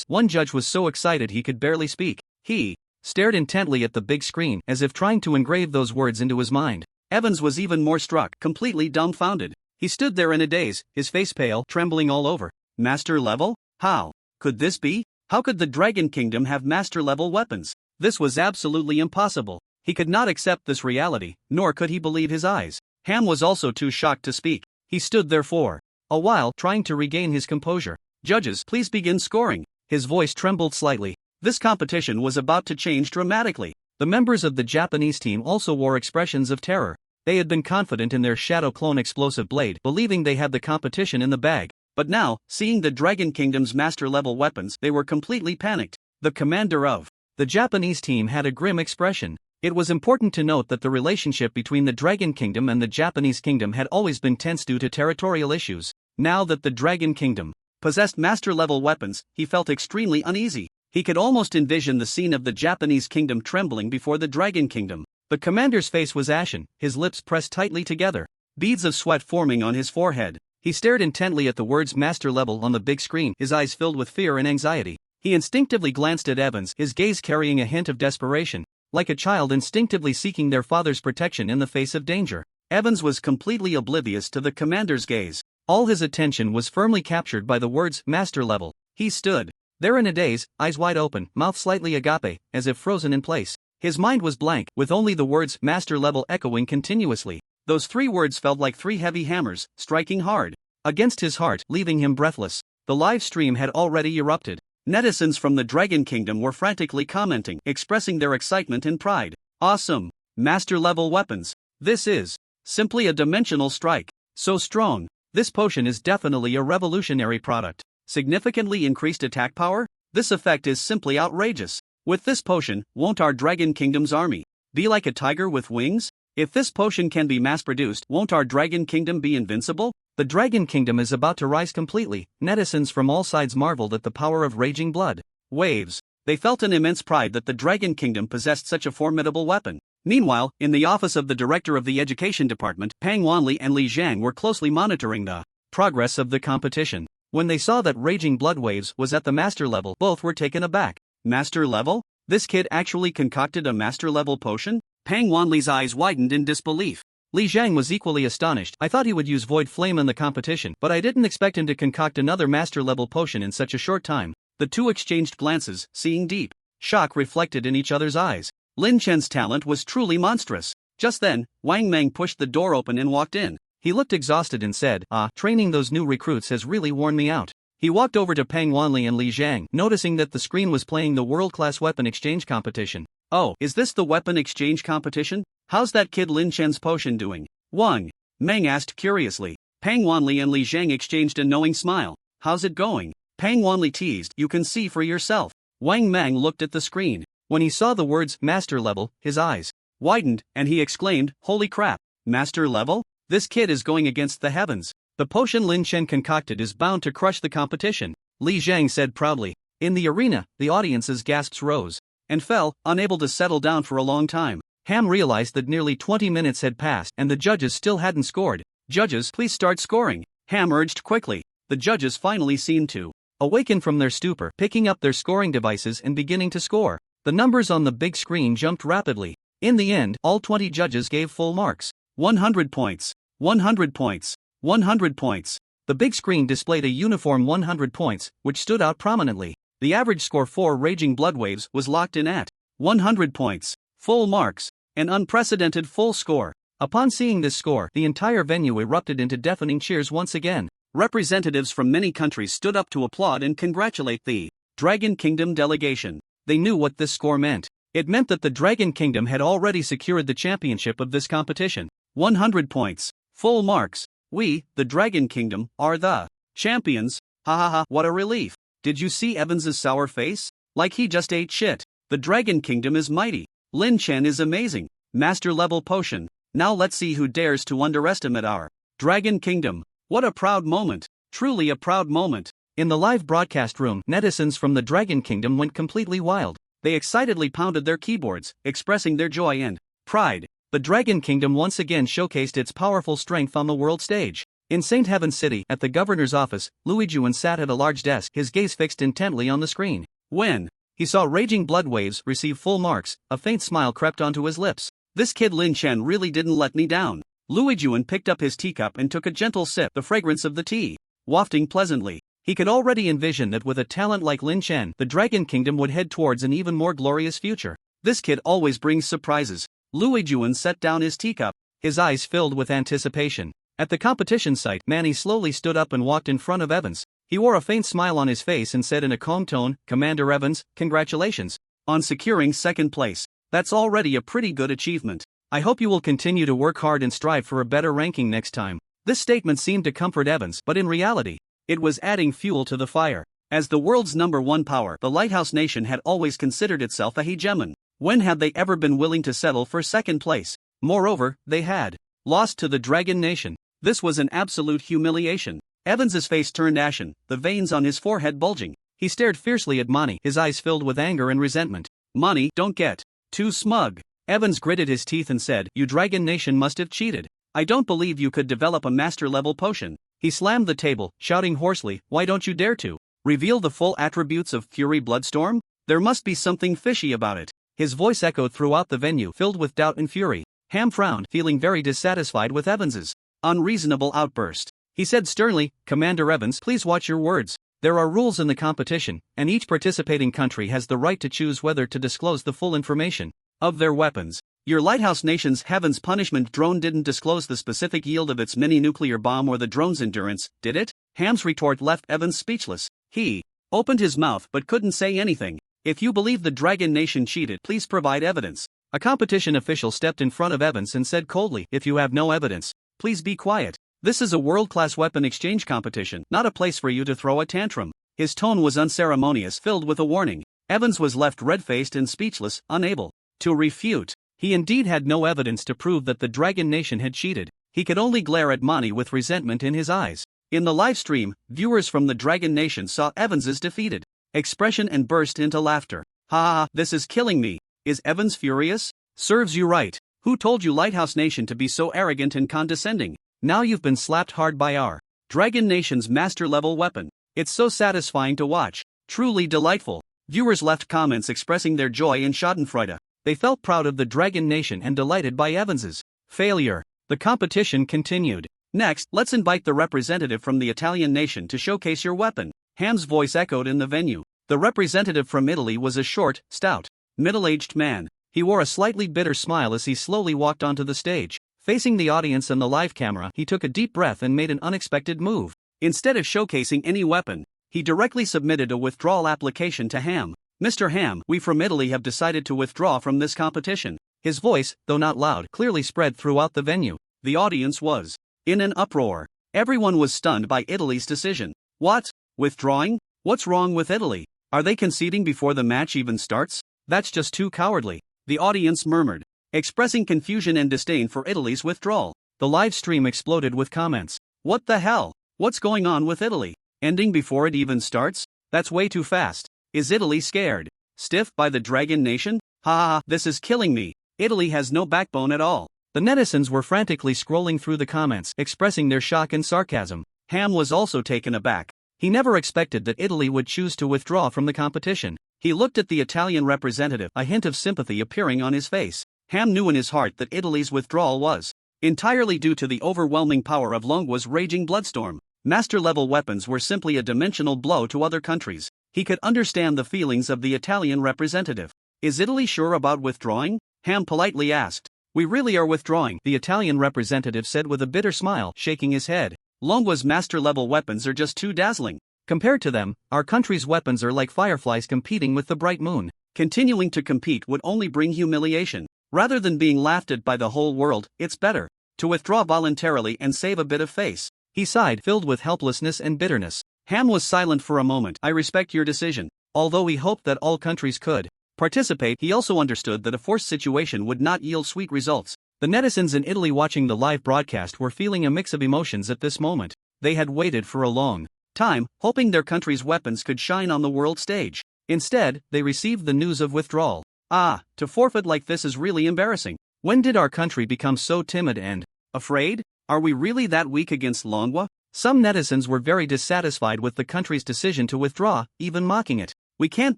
One judge was so excited he could barely speak. He stared intently at the big screen, as if trying to engrave those words into his mind. Evans was even more struck, completely dumbfounded. He stood there in a daze, his face pale, trembling all over. Master Level? How could this be? How could the Dragon Kingdom have Master Level weapons? This was absolutely impossible. He could not accept this reality, nor could he believe his eyes. Ham was also too shocked to speak. He stood there for a while, trying to regain his composure. Judges, please begin scoring. His voice trembled slightly. This competition was about to change dramatically. The members of the Japanese team also wore expressions of terror. They had been confident in their Shadow Clone explosive blade, believing they had the competition in the bag. But now, seeing the Dragon Kingdom's master-level weapons, they were completely panicked. The commander of the Japanese team had a grim expression. It was important to note that the relationship between the Dragon Kingdom and the Japanese Kingdom had always been tense due to territorial issues. Now that the Dragon Kingdom possessed master-level weapons, he felt extremely uneasy. He could almost envision the scene of the Japanese Kingdom trembling before the Dragon Kingdom. The commander's face was ashen, his lips pressed tightly together, beads of sweat forming on his forehead. He stared intently at the words master level on the big screen, his eyes filled with fear and anxiety. He instinctively glanced at Evans, his gaze carrying a hint of desperation, like a child instinctively seeking their father's protection in the face of danger. Evans was completely oblivious to the commander's gaze. All his attention was firmly captured by the words master level. He stood there in a daze, eyes wide open, mouth slightly agape, as if frozen in place. His mind was blank, with only the words master level echoing continuously. Those 3 words felt like 3 heavy hammers, striking hard against his heart, leaving him breathless. The live stream had already erupted. Netizens from the Dragon Kingdom were frantically commenting, expressing their excitement and pride. Awesome! Master-level weapons. This is simply a dimensional strike. So strong. This potion is definitely a revolutionary product. Significantly increased attack power? This effect is simply outrageous. With this potion, won't our Dragon Kingdom's army be like a tiger with wings? If this potion can be mass-produced, won't our Dragon Kingdom be invincible? The Dragon Kingdom is about to rise completely. Netizens from all sides marveled at the power of raging blood waves. They felt an immense pride that the Dragon Kingdom possessed such a formidable weapon. Meanwhile, in the office of the director of the education department, Pang Wanli and Li Zhang were closely monitoring the progress of the competition. When they saw that raging blood waves was at the master level, both were taken aback. Master level? This kid actually concocted a master level potion? Pang Wanli's eyes widened in disbelief. Li Zhang was equally astonished. I thought he would use Void Flame in the competition, but I didn't expect him to concoct another master-level potion in such a short time. The two exchanged glances, seeing deep shock reflected in each other's eyes. Lin Chen's talent was truly monstrous. Just then, Wang Meng pushed the door open and walked in. He looked exhausted and said, training those new recruits has really worn me out. He walked over to Pang Wanli and Li Zhang, noticing that the screen was playing the world-class weapon exchange competition. Oh, is this the weapon exchange competition? How's that kid Lin Chen's potion doing? Wang Meng asked curiously. Pang Wanli and Li Zhang exchanged a knowing smile. How's it going? Pang Wanli teased. You can see for yourself. Wang Meng looked at the screen. When he saw the words master level, his eyes widened, and he exclaimed, holy crap, master level? This kid is going against the heavens. The potion Lin Chen concocted is bound to crush the competition, Li Zhang said proudly. In the arena, the audience's gasps rose and fell, unable to settle down for a long time. Ham realized that nearly 20 minutes had passed and the judges still hadn't scored. Judges, please start scoring, Ham urged quickly. The judges finally seemed to awaken from their stupor, picking up their scoring devices and beginning to score. The numbers on the big screen jumped rapidly. In the end, all 20 judges gave full marks. 100 points. 100 points. 100 points. The big screen displayed a uniform 100 points, which stood out prominently. The average score for Raging Blood Waves was locked in at 100 points. Full marks. An unprecedented full score. Upon seeing this score, the entire venue erupted into deafening cheers once again. Representatives from many countries stood up to applaud and congratulate the Dragon Kingdom delegation. They knew what this score meant. It meant that the Dragon Kingdom had already secured the championship of this competition. 100 points. Full marks. We, the Dragon Kingdom, are the champions. Ha ha ha, what a relief. Did you see Evans's sour face? Like he just ate shit. The Dragon Kingdom is mighty. Lin Chen is amazing. Master level potion. Now let's see who dares to underestimate our Dragon Kingdom. What a proud moment. Truly a proud moment. In the live broadcast room, netizens from the Dragon Kingdom went completely wild. They excitedly pounded their keyboards, expressing their joy and pride. The Dragon Kingdom once again showcased its powerful strength on the world stage. In St. Heaven City, at the governor's office, Luijuan sat at a large desk, his gaze fixed intently on the screen. When he saw Raging Blood Waves receive full marks, a faint smile crept onto his lips. This kid Lin Chen really didn't let me down. Luijuan picked up his teacup and took a gentle sip, the fragrance of the tea wafting pleasantly. He could already envision that with a talent like Lin Chen, the Dragon Kingdom would head towards an even more glorious future. This kid always brings surprises. Louis Juan set down his teacup, his eyes filled with anticipation. At the competition site, Manny slowly stood up and walked in front of Evans. He wore a faint smile on his face and said in a calm tone, "Commander Evans, congratulations on securing second place. That's already a pretty good achievement. I hope you will continue to work hard and strive for a better ranking next time." This statement seemed to comfort Evans, but in reality, it was adding fuel to the fire. As the world's #1 power, the Lighthouse Nation had always considered itself a hegemon. When had they ever been willing to settle for second place? Moreover, they had lost to the Dragon Nation. This was an absolute humiliation. Evans's face turned ashen, the veins on his forehead bulging. He stared fiercely at Mani, his eyes filled with anger and resentment. "Mani, don't get too smug." Evans gritted his teeth and said, "You Dragon Nation must have cheated. I don't believe you could develop a master-level potion." He slammed the table, shouting hoarsely, "Why don't you dare to reveal the full attributes of Fury Bloodstorm? There must be something fishy about it." His voice echoed throughout the venue, filled with doubt and fury. Ham frowned, feeling very dissatisfied with Evans's unreasonable outburst. He said sternly, "Commander Evans, please watch your words. There are rules in the competition, and each participating country has the right to choose whether to disclose the full information of their weapons. Your Lighthouse Nation's Heaven's Punishment drone didn't disclose the specific yield of its mini-nuclear bomb or the drone's endurance, did it?" Ham's retort left Evans speechless. He opened his mouth but couldn't say anything. "If you believe the Dragon Nation cheated, please provide evidence." A competition official stepped in front of Evans and said coldly, "If you have no evidence, please be quiet. This is a world-class weapon exchange competition, not a place for you to throw a tantrum." His tone was unceremonious, filled with a warning. Evans was left red-faced and speechless, unable to refute. He indeed had no evidence to prove that the Dragon Nation had cheated. He could only glare at Mani with resentment in his eyes. In the live stream, viewers from the Dragon Nation saw Evans's defeated expression and burst into laughter. "Ha ha, this is killing me. Is Evans furious? Serves you right. Who told you Lighthouse Nation to be so arrogant and condescending? Now you've been slapped hard by our Dragon Nation's master-level weapon. It's so satisfying to watch. Truly delightful." Viewers left comments expressing their joy and schadenfreude. They felt proud of the Dragon Nation and delighted by Evans's failure. The competition continued. "Next, let's invite the representative from the Italian nation to showcase your weapon." Ham's voice echoed in the venue. The representative from Italy was a short, stout, middle-aged man. He wore a slightly bitter smile as he slowly walked onto the stage. Facing the audience and the live camera, he took a deep breath and made an unexpected move. Instead of showcasing any weapon, he directly submitted a withdrawal application to Ham. "Mr. Ham, we from Italy have decided to withdraw from this competition." His voice, though not loud, clearly spread throughout the venue. The audience was in an uproar. Everyone was stunned by Italy's decision. "What? Withdrawing? What's wrong with Italy? Are they conceding before the match even starts? That's just too cowardly," the audience murmured, expressing confusion and disdain for Italy's withdrawal. The live stream exploded with comments. "What the hell? What's going on with Italy? Ending before it even starts? That's way too fast. Is Italy scared stiff by the Dragon Nation? Ha ha, this is killing me. Italy has no backbone at all." The netizens were frantically scrolling through the comments, expressing their shock and sarcasm. Ham was also taken aback. He never expected that Italy would choose to withdraw from the competition. He looked at the Italian representative, a hint of sympathy appearing on his face. Ham knew in his heart that Italy's withdrawal was entirely due to the overwhelming power of Longwa's raging bloodstorm. Master-level weapons were simply a dimensional blow to other countries. He could understand the feelings of the Italian representative. "Is Italy sure about withdrawing?" Ham politely asked. "We really are withdrawing," the Italian representative said with a bitter smile, shaking his head. "Longwa's master-level weapons are just too dazzling. Compared to them, our country's weapons are like fireflies competing with the bright moon. Continuing to compete would only bring humiliation. Rather than being laughed at by the whole world, it's better to withdraw voluntarily and save a bit of face." He sighed, filled with helplessness and bitterness. Ham was silent for a moment. "I respect your decision." Although he hoped that all countries could participate, he also understood that a forced situation would not yield sweet results. The netizens in Italy watching the live broadcast were feeling a mix of emotions at this moment. They had waited for a long time, hoping their country's weapons could shine on the world stage. Instead, they received the news of withdrawal. To forfeit like this is really embarrassing. When did our country become so timid and afraid? Are we really that weak against Longwa? Some netizens were very dissatisfied with the country's decision to withdraw, even mocking it. "We can't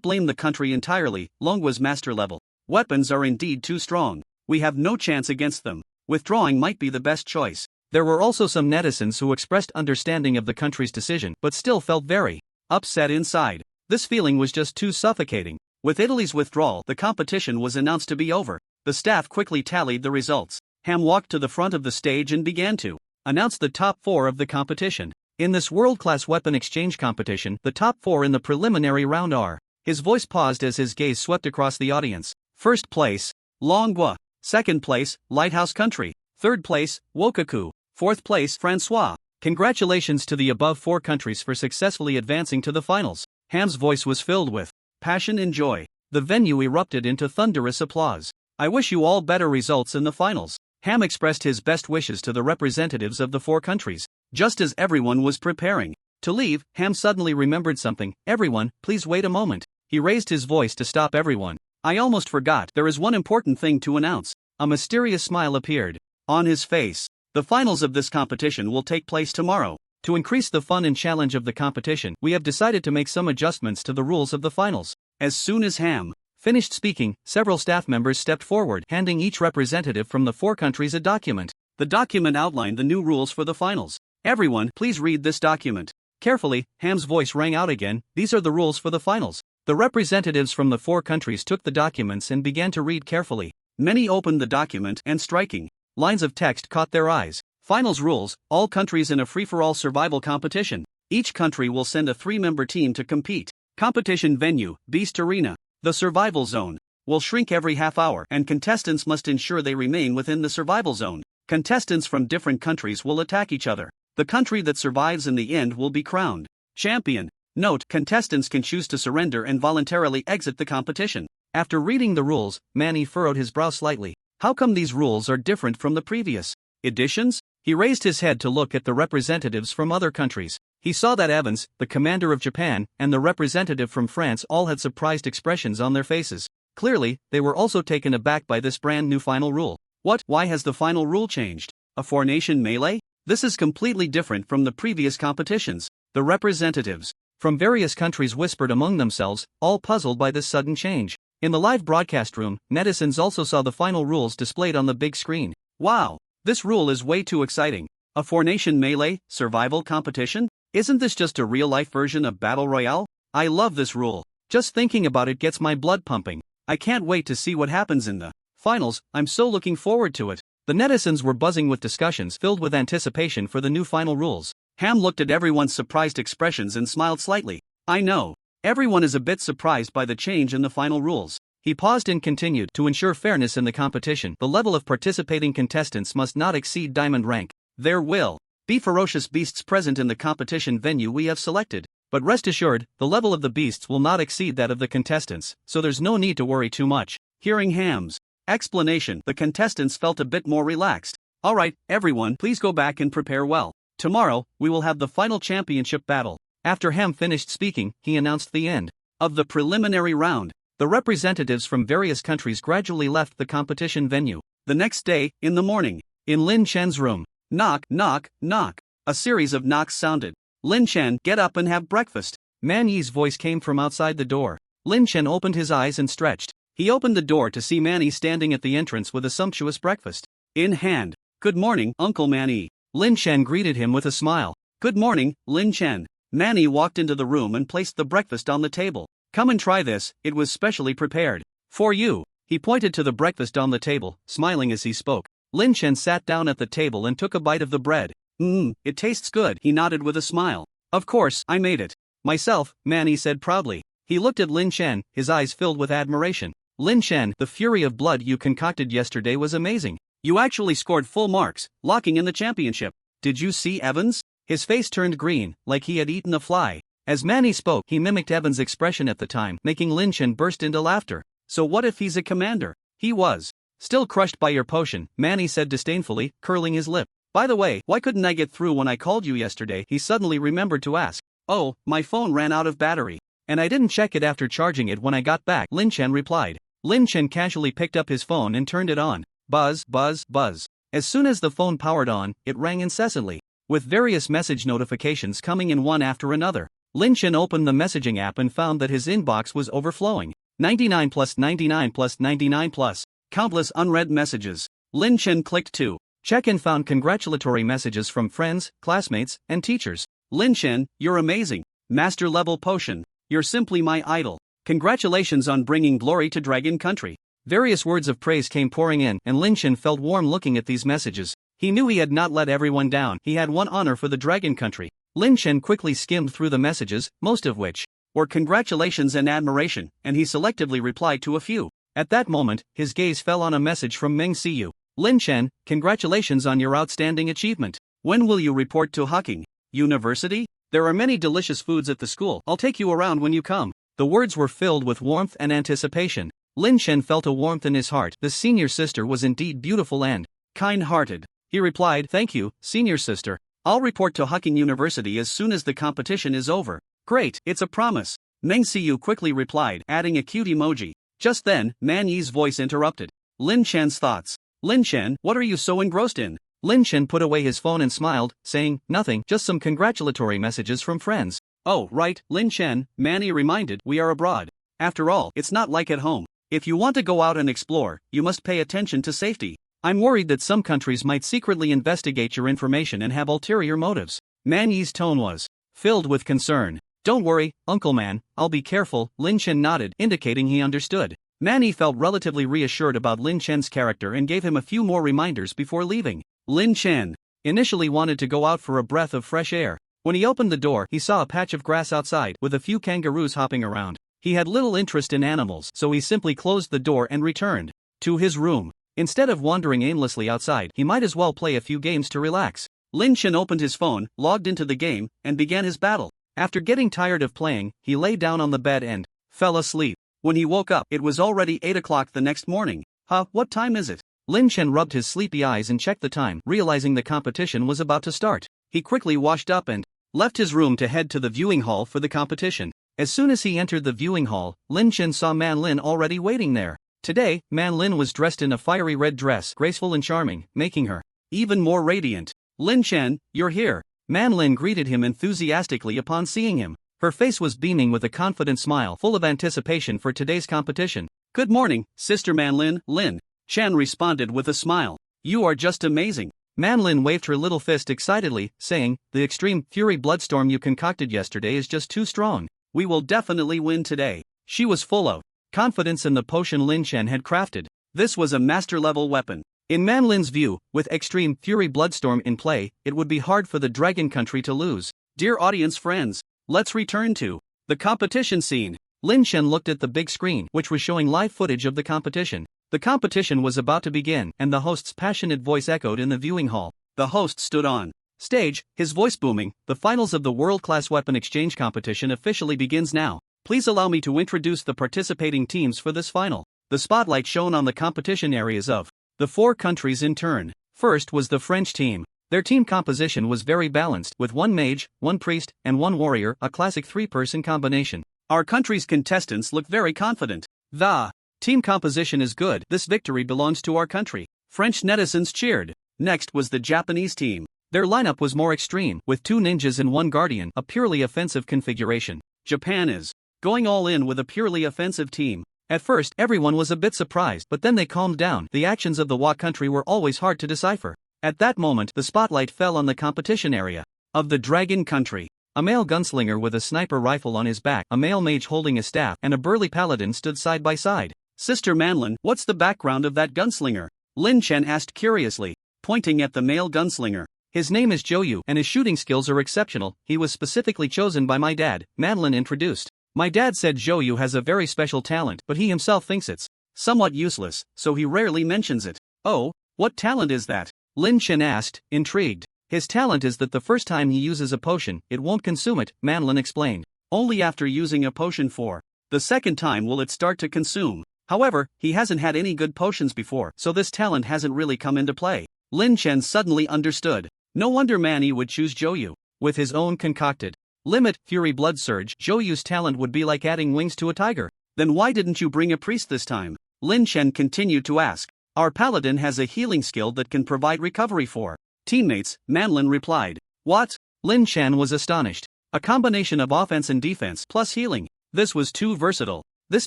blame the country entirely. Longwa's master-level weapons are indeed too strong. We have no chance against them. Withdrawing might be the best choice." There were also some netizens who expressed understanding of the country's decision but still felt very upset inside. This feeling was just too suffocating. With Italy's withdrawal, the competition was announced to be over. The staff quickly tallied the results. Ham walked to the front of the stage and began to announce the top 4 of the competition. In this world-class weapon exchange competition, the top 4 in the preliminary round are. His voice paused as his gaze swept across the audience. First place, Longwa. Second place, Lighthouse Country. Third place, Wokaku. Fourth place, Francois. Congratulations to the above 4 countries for successfully advancing to the finals. Ham's voice was filled with passion and joy. The venue erupted into thunderous applause. I wish you all better results in the finals. Ham expressed his best wishes to the representatives of the 4 countries. Just as everyone was preparing to leave, Ham suddenly remembered something. Everyone, please wait a moment. He raised his voice to stop everyone. I almost forgot, there is one important thing to announce. A mysterious smile appeared on his face. The finals of this competition will take place tomorrow. To increase the fun and challenge of the competition, we have decided to make some adjustments to the rules of the finals. As soon as Ham finished speaking, several staff members stepped forward, handing each representative from the 4 countries a document. The document outlined the new rules for the finals. Everyone, please read this document carefully. Ham's voice rang out again. These are the rules for the finals. The representatives from the 4 countries took the documents and began to read carefully. Many opened the document, and striking lines of text caught their eyes. Finals rules: all countries in a free-for-all survival competition. Each country will send a 3-member team to compete. Competition venue: Beast Arena. The survival zone will shrink every half hour, and contestants must ensure they remain within the survival zone. Contestants from different countries will attack each other. The country that survives in the end will be crowned champion. Note: contestants can choose to surrender and voluntarily exit the competition. After reading the rules, Manny furrowed his brow slightly. How come these rules are different from the previous editions? He raised his head to look at the representatives from other countries. He saw that Evans, the commander of Japan, and the representative from France all had surprised expressions on their faces. Clearly, they were also taken aback by this brand new final rule. What? Why has the final rule changed? A 4-nation melee? This is completely different from the previous competitions. The representatives from various countries whispered among themselves, all puzzled by this sudden change. In the live broadcast room, netizens also saw the final rules displayed on the big screen. Wow! This rule is way too exciting. A 4-nation melee survival competition? Isn't this just a real-life version of Battle Royale? I love this rule. Just thinking about it gets my blood pumping. I can't wait to see what happens in the finals. I'm so looking forward to it. The netizens were buzzing with discussions filled with anticipation for the new final rules. Ham looked at everyone's surprised expressions and smiled slightly. I know. Everyone is a bit surprised by the change in the final rules. He paused and continued. To ensure fairness in the competition, the level of participating contestants must not exceed diamond rank. There will be ferocious beasts present in the competition venue we have selected. But rest assured, the level of the beasts will not exceed that of the contestants, so there's no need to worry too much. Hearing Ham's explanation, the contestants felt a bit more relaxed. Alright, everyone, please go back and prepare well. Tomorrow, we will have the final championship battle. After Ham finished speaking, he announced the end of the preliminary round. The representatives from various countries gradually left the competition venue. The next day, in the morning, in Lin Chen's room, knock, knock, knock. A series of knocks sounded. Lin Chen, get up and have breakfast. Man Yi's voice came from outside the door. Lin Chen opened his eyes and stretched. He opened the door to see Manny standing at the entrance with a sumptuous breakfast in hand. Good morning, Uncle Manny. Lin Chen greeted him with a smile. Good morning, Lin Chen. Manny walked into the room and placed the breakfast on the table. Come and try this, it was specially prepared for you. He pointed to the breakfast on the table, smiling as he spoke. Lin Chen sat down at the table and took a bite of the bread. It tastes good, he nodded with a smile. Of course, I made it myself, Manny said proudly. He looked at Lin Chen, his eyes filled with admiration. Lin Chen, the fury of blood you concocted yesterday was amazing. You actually scored full marks, locking in the championship. Did you see Evans? His face turned green, like he had eaten a fly. As Manny spoke, he mimicked Evans' expression at the time, making Lin Chen burst into laughter. So what if he's a commander? He was. Still crushed by your potion, Manny said disdainfully, curling his lip. By the way, why couldn't I get through when I called you yesterday? He suddenly remembered to ask. Oh, my phone ran out of battery. And I didn't check it after charging it when I got back, Lin Chen replied. Lin Chen casually picked up his phone and turned it on. Buzz, buzz, buzz. As soon as the phone powered on, it rang incessantly, with various message notifications coming in one after another. Lin Chen opened the messaging app and found that his inbox was overflowing. 99 plus 99 plus 99 plus. Countless unread messages. Lin Chen clicked to check and found congratulatory messages from friends, classmates, and teachers. Lin Chen, you're amazing. Master level potion. You're simply my idol. Congratulations on bringing glory to Dragon Country. Various words of praise came pouring in, and Lin Chen felt warm looking at these messages. He knew he had not let everyone down. He had won honor for the Dragon Country. Lin Chen quickly skimmed through the messages, most of which were congratulations and admiration, and he selectively replied to a few. At that moment, his gaze fell on a message from Meng Siyu. Lin Chen, congratulations on your outstanding achievement. When will you report to Hawking University? There are many delicious foods at the school. I'll take you around when you come. The words were filled with warmth and anticipation. Lin Chen felt a warmth in his heart. The senior sister was indeed beautiful and kind-hearted. He replied, "Thank you, senior sister. I'll report to Hawking University as soon as the competition is over." "Great, it's a promise," Meng Siyu quickly replied, adding a cute emoji. Just then, Man Yi's voice interrupted Lin Chen's thoughts. "Lin Chen, what are you so engrossed in?" Lin Chen put away his phone and smiled, saying, "Nothing, just some congratulatory messages from friends." "Oh, right, Lin Chen," Manny reminded, "we are abroad. After all, it's not like at home. If you want to go out and explore, you must pay attention to safety. I'm worried that some countries might secretly investigate your information and have ulterior motives." Man Yi's tone was filled with concern. "Don't worry, Uncle Man, I'll be careful," Lin Chen nodded, indicating he understood. Manny felt relatively reassured about Lin Chen's character and gave him a few more reminders before leaving. Lin Chen initially wanted to go out for a breath of fresh air. When he opened the door, he saw a patch of grass outside with a few kangaroos hopping around. He had little interest in animals, so he simply closed the door and returned to his room. Instead of wandering aimlessly outside, he might as well play a few games to relax. Lin Chen opened his phone, logged into the game, and began his battle. After getting tired of playing, he lay down on the bed and fell asleep. When he woke up, it was already 8 o'clock the next morning. What time is it? Lin Chen rubbed his sleepy eyes and checked the time, realizing the competition was about to start. He quickly washed up and left his room to head to the viewing hall for the competition. As soon as he entered the viewing hall, Lin Chen saw Man Lin already waiting there. Today, Man Lin was dressed in a fiery red dress, graceful and charming, making her even more radiant. "Lin Chen, you're here." Man Lin greeted him enthusiastically upon seeing him. Her face was beaming with a confident smile, full of anticipation for today's competition. "Good morning, Sister Man Lin." Lin Chen responded with a smile. "You are just amazing." Man Lin waved her little fist excitedly, saying, "The extreme fury bloodstorm you concocted yesterday is just too strong. We will definitely win today." She was full of confidence in the potion Lin Chen had crafted. This was a master-level weapon. In Man Lin's view, with extreme fury bloodstorm in play, it would be hard for the Dragon Country to lose. Dear audience friends, let's return to the competition scene. Lin Chen looked at the big screen, which was showing live footage of the competition. The competition was about to begin, and the host's passionate voice echoed in the viewing hall. The host stood on stage, his voice booming. "The finals of the world-class weapon exchange competition officially begins now. Please allow me to introduce the participating teams for this final." The spotlight shone on the competition areas of the 4 countries in turn. First was the French team. Their team composition was very balanced, with 1 mage, 1 priest, and 1 warrior, a classic 3-person combination. Our country's contestants look very confident. The team composition is good. This victory belongs to our country. French netizens cheered. Next was the Japanese team. Their lineup was more extreme, with 2 ninjas and 1 guardian, a purely offensive configuration. Japan is going all in with a purely offensive team. At first, everyone was a bit surprised, but then they calmed down. The actions of the Wa country were always hard to decipher. At that moment, the spotlight fell on the competition area of the Dragon Country. A male gunslinger with a sniper rifle on his back, a male mage holding a staff, and a burly paladin stood side by side. "Sister Manlin, what's the background of that gunslinger?" Lin Chen asked curiously, pointing at the male gunslinger. "His name is Zhou, and his shooting skills are exceptional. He was specifically chosen by my dad," Manlin introduced. "My dad said Zhou has a very special talent, but he himself thinks it's somewhat useless, so he rarely mentions it." "Oh, what talent is that?" Lin Chen asked, intrigued. "His talent is that the first time he uses a potion, it won't consume it," Manlin explained. "Only after using a potion for the second time will it start to consume. However, he hasn't had any good potions before, so this talent hasn't really come into play." Lin Chen suddenly understood. No wonder Manny would choose Zhou. With his own concocted limit fury blood surge, Zhou's talent would be like adding wings to a tiger. "Then why didn't you bring a priest this time?" Lin Chen continued to ask. "Our paladin has a healing skill that can provide recovery for teammates," Manlin replied. "What?" Lin Chen was astonished. A combination of offense and defense plus healing. This was too versatile. This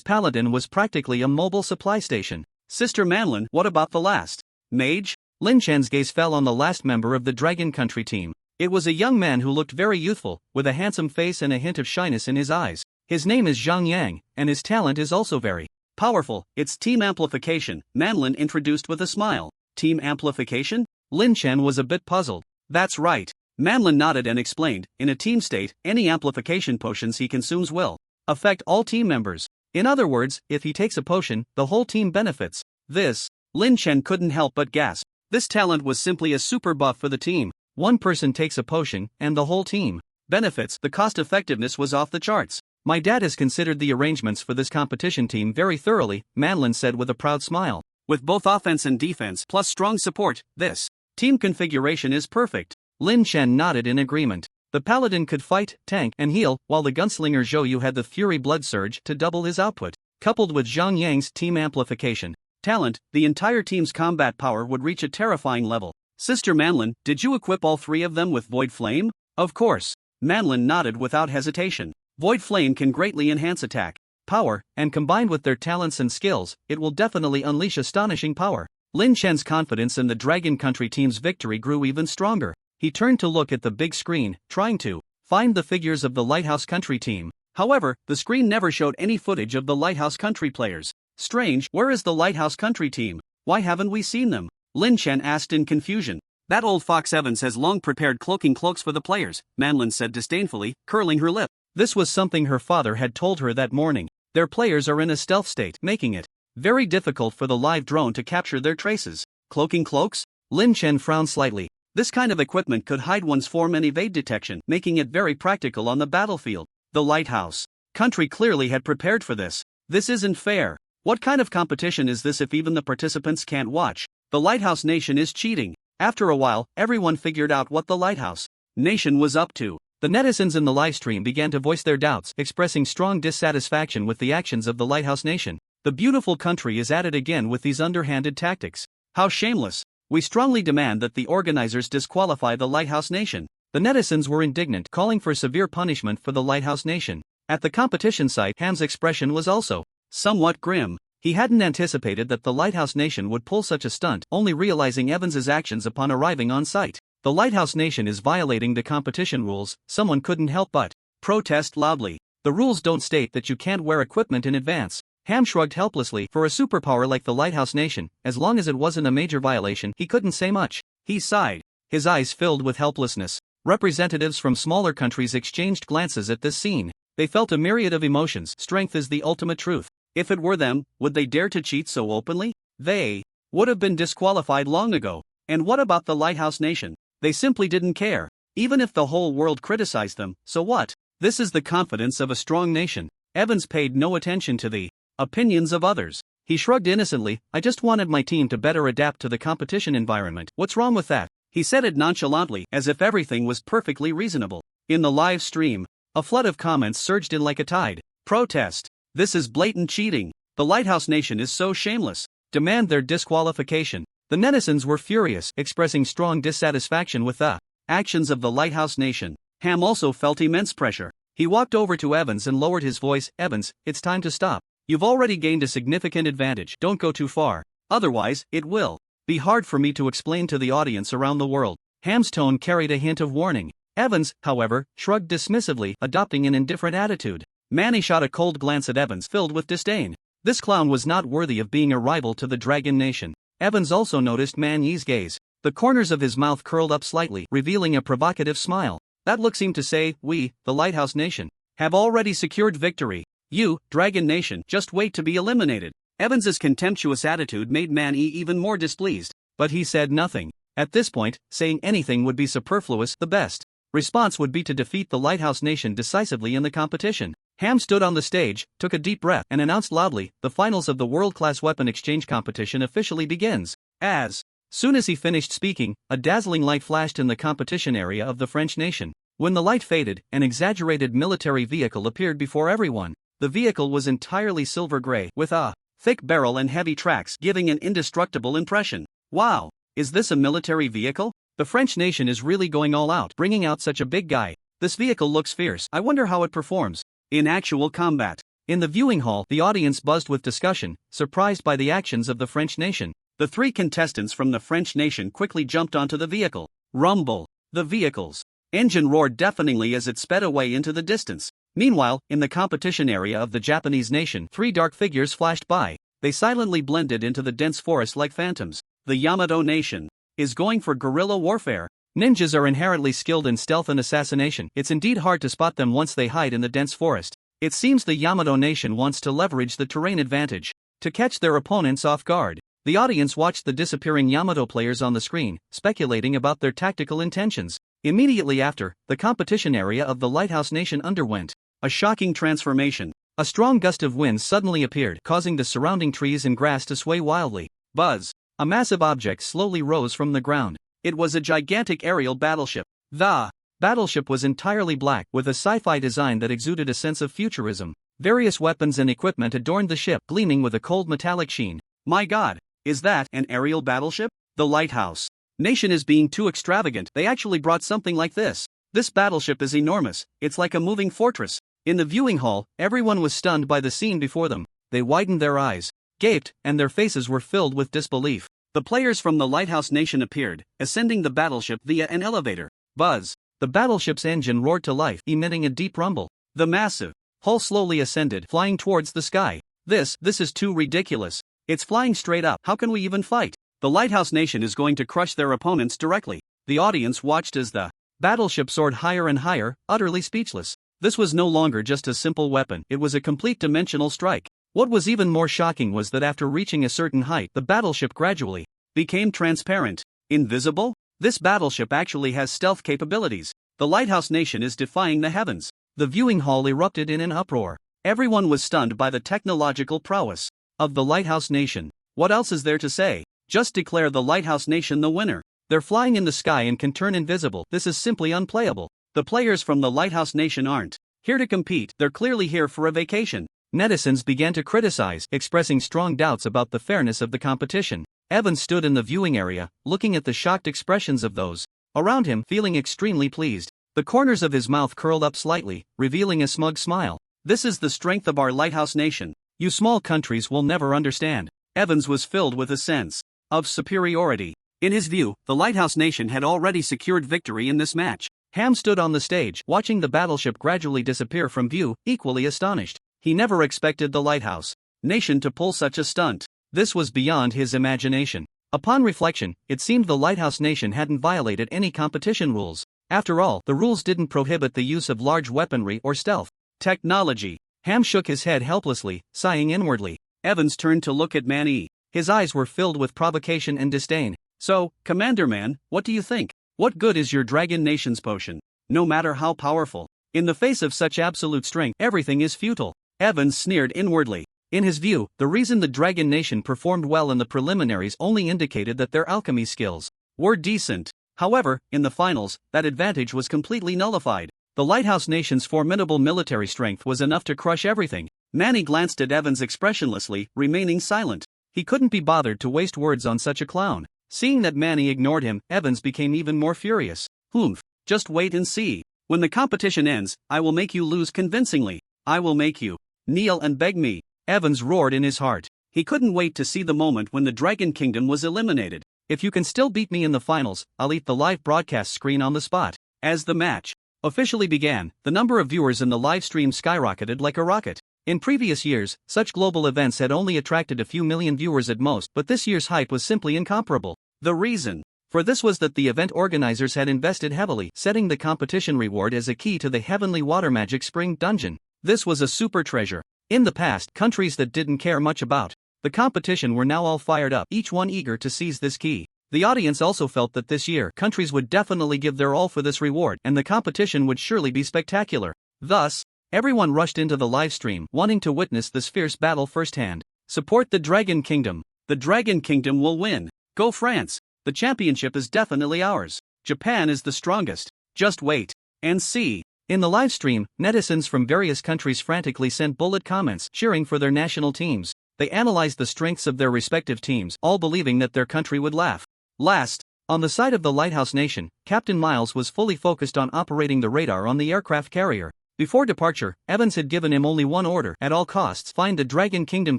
paladin was practically a mobile supply station. "Sister Manlin, what about the last mage?" Lin Chen's gaze fell on the last member of the Dragon Country team. It was a young man who looked very youthful, with a handsome face and a hint of shyness in his eyes. His name is Zhang Yang, and his talent is also very powerful. It's team amplification, Manlin introduced with a smile. Team amplification? Lin Chen was a bit puzzled. That's right. Manlin nodded and explained, in a team state, any amplification potions he consumes will affect all team members. In other words, if he takes a potion, the whole team benefits. This, Lin Chen couldn't help but gasp. This talent was simply a super buff for the team. One person takes a potion, and the whole team benefits. The cost effectiveness was off the charts. My dad has considered the arrangements for this competition team very thoroughly, Manlin said with a proud smile. With both offense and defense plus strong support, this team configuration is perfect. Lin Chen nodded in agreement. The paladin could fight, tank, and heal, while the gunslinger Zhou Yu had the fury blood surge to double his output. Coupled with Zhang Yang's team amplification talent, the entire team's combat power would reach a terrifying level. Sister Manlin, did you equip all three of them with Void Flame? Of course. Manlin nodded without hesitation. Void Flame can greatly enhance attack power, and combined with their talents and skills, it will definitely unleash astonishing power. Lin Chen's confidence in the Dragon Country team's victory grew even stronger. He turned to look at the big screen, trying to find the figures of the Lighthouse Country team. However, the screen never showed any footage of the Lighthouse Country players. Strange, where is the Lighthouse Country team? Why haven't we seen them? Lin Chen asked in confusion. That old fox Evans has long prepared cloaking cloaks for the players, Manlin said disdainfully, curling her lip. This was something her father had told her that morning. Their players are in a stealth state, making it very difficult for the live drone to capture their traces. Cloaking cloaks? Lin Chen frowned slightly. This kind of equipment could hide one's form and evade detection, making it very practical on the battlefield. The Lighthouse Country clearly had prepared for this. This isn't fair. What kind of competition is this if even the participants can't watch? The Lighthouse Nation is cheating. After a while, everyone figured out what the Lighthouse Nation was up to. The netizens in the livestream began to voice their doubts, expressing strong dissatisfaction with the actions of the Lighthouse Nation. The beautiful country is at it again with these underhanded tactics. How shameless. We strongly demand that the organizers disqualify the Lighthouse Nation. The netizens were indignant, calling for severe punishment for the Lighthouse Nation. At the competition site, Ham's expression was also somewhat grim. He hadn't anticipated that the Lighthouse Nation would pull such a stunt, only realizing Evans's actions upon arriving on site. The Lighthouse Nation is violating the competition rules, someone couldn't help but protest loudly. The rules don't state that you can't wear equipment in advance. Ham shrugged helplessly. For a superpower like the Lighthouse Nation, as long as it wasn't a major violation, he couldn't say much. He sighed. His eyes filled with helplessness. Representatives from smaller countries exchanged glances at this scene. They felt a myriad of emotions. Strength is the ultimate truth. If it were them, would they dare to cheat so openly? They would have been disqualified long ago. And what about the Lighthouse Nation? They simply didn't care. Even if the whole world criticized them, so what? This is the confidence of a strong nation. Evans paid no attention to the opinions of others. He shrugged innocently. I just wanted my team to better adapt to the competition environment. What's wrong with that? He said it nonchalantly, as if everything was perfectly reasonable. In the live stream, a flood of comments surged in like a tide. Protest. This is blatant cheating. The Lighthouse Nation is so shameless. Demand their disqualification. The netizens were furious, expressing strong dissatisfaction with the actions of the Lighthouse Nation. Ham also felt immense pressure. He walked over to Evans and lowered his voice. Evans, it's time to stop. You've already gained a significant advantage. Don't go too far. Otherwise, it will be hard for me to explain to the audience around the world. Ham's tone carried a hint of warning. Evans, however, shrugged dismissively, adopting an indifferent attitude. Manny shot a cold glance at Evans filled with disdain. This clown was not worthy of being a rival to the Dragon Nation. Evans also noticed Man Yi's gaze. The corners of his mouth curled up slightly, revealing a provocative smile. That look seemed to say, we, the Lighthouse Nation, have already secured victory. You, Dragon Nation, just wait to be eliminated. Evans's contemptuous attitude made Man Yi even more displeased, but he said nothing. At this point, saying anything would be superfluous. The best response would be to defeat the Lighthouse Nation decisively in the competition. Ham stood on the stage, took a deep breath, and announced loudly, the finals of the world-class weapon exchange competition officially begins. As soon as he finished speaking, a dazzling light flashed in the competition area of the French nation. When the light faded, an exaggerated military vehicle appeared before everyone. The vehicle was entirely silver gray, with a thick barrel and heavy tracks, giving an indestructible impression. Wow! Is this a military vehicle? The French nation is really going all out, bringing out such a big guy. This vehicle looks fierce. I wonder how it performs in actual combat. In the viewing hall, the audience buzzed with discussion, surprised by the actions of the French nation. The three contestants from the French nation quickly jumped onto the vehicle. Rumble. The vehicle's engine roared deafeningly as it sped away into the distance. Meanwhile, in the competition area of the Japanese nation, 3 dark figures flashed by. They silently blended into the dense forest like phantoms. The Yamato nation is going for guerrilla warfare. Ninjas are inherently skilled in stealth and assassination. It's indeed hard to spot them once they hide in the dense forest. It seems the Yamato nation wants to leverage the terrain advantage to catch their opponents off guard. The audience watched the disappearing Yamato players on the screen, speculating about their tactical intentions. Immediately after, the competition area of the Lighthouse Nation underwent a shocking transformation. A strong gust of wind suddenly appeared, causing the surrounding trees and grass to sway wildly. Buzz! A massive object slowly rose from the ground. It was a gigantic aerial battleship. The battleship was entirely black, with a sci-fi design that exuded a sense of futurism. Various weapons and equipment adorned the ship, gleaming with a cold metallic sheen. My god, is that an aerial battleship? The Lighthouse Nation is being too extravagant. They actually brought something like this. This battleship is enormous. It's like a moving fortress. In the viewing hall, everyone was stunned by the scene before them. They widened their eyes, gaped, and their faces were filled with disbelief. The players from the Lighthouse Nation appeared, ascending the battleship via an elevator. Buzz! The battleship's engine roared to life, emitting a deep rumble. The massive hull slowly ascended, flying towards the sky. This is too ridiculous. It's flying straight up. How can we even fight? The Lighthouse Nation is going to crush their opponents directly. The audience watched as the battleship soared higher and higher, utterly speechless. This was no longer just a simple weapon, it was a complete dimensional strike. What was even more shocking was that after reaching a certain height, the battleship gradually became transparent. Invisible? This battleship actually has stealth capabilities. The Lighthouse Nation is defying the heavens. The viewing hall erupted in an uproar. Everyone was stunned by the technological prowess of the Lighthouse Nation. What else is there to say? Just declare the Lighthouse Nation the winner. They're flying in the sky and can turn invisible. This is simply unplayable. The players from the Lighthouse Nation aren't here to compete, they're clearly here for a vacation. Netizens began to criticize, expressing strong doubts about the fairness of the competition. Evans stood in the viewing area, looking at the shocked expressions of those around him, feeling extremely pleased. The corners of his mouth curled up slightly, revealing a smug smile. This is the strength of our Lighthouse Nation. You small countries will never understand. Evans was filled with a sense of superiority. In his view, the Lighthouse Nation had already secured victory in this match. Ham stood on the stage, watching the battleship gradually disappear from view, equally astonished. He never expected the Lighthouse Nation to pull such a stunt. This was beyond his imagination. Upon reflection, it seemed the Lighthouse Nation hadn't violated any competition rules. After all, the rules didn't prohibit the use of large weaponry or stealth technology. Ham shook his head helplessly, sighing inwardly. Evans turned to look at Manny. His eyes were filled with provocation and disdain. So, Commander Man, what do you think? What good is your Dragon Nation's potion? No matter how powerful. In the face of such absolute strength, everything is futile. Evans sneered inwardly. In his view, the reason the Dragon Nation performed well in the preliminaries only indicated that their alchemy skills were decent. However, in the finals, that advantage was completely nullified. The Lighthouse Nation's formidable military strength was enough to crush everything. Manny glanced at Evans expressionlessly, remaining silent. He couldn't be bothered to waste words on such a clown. Seeing that Manny ignored him, Evans became even more furious. Humph, just wait and see. When the competition ends, I will make you lose convincingly. I will make you kneel and beg me. Evans roared in his heart. He couldn't wait to see the moment when the Dragon Kingdom was eliminated. If you can still beat me in the finals, I'll eat the live broadcast screen on the spot. As the match officially began, the number of viewers in the live stream skyrocketed like a rocket. In previous years, such global events had only attracted a few million viewers at most, but this year's hype was simply incomparable. The reason for this was that the event organizers had invested heavily, setting the competition reward as a key to the Heavenly Water Magic Spring Dungeon. This was a super treasure. In the past, countries that didn't care much about the competition were now all fired up, each one eager to seize this key. The audience also felt that this year, countries would definitely give their all for this reward, and the competition would surely be spectacular. Thus, everyone rushed into the live stream, wanting to witness this fierce battle firsthand. Support the Dragon Kingdom. The Dragon Kingdom will win. Go France. The championship is definitely ours. Japan is the strongest. Just wait and see. In the live stream, netizens from various countries frantically sent bullet comments, cheering for their national teams. They analyzed the strengths of their respective teams, all believing that their country would laugh. Last, on the side of the Lighthouse Nation, Captain Miles was fully focused on operating the radar on the aircraft carrier. Before departure, Evans had given him only one order: at all costs, find the Dragon Kingdom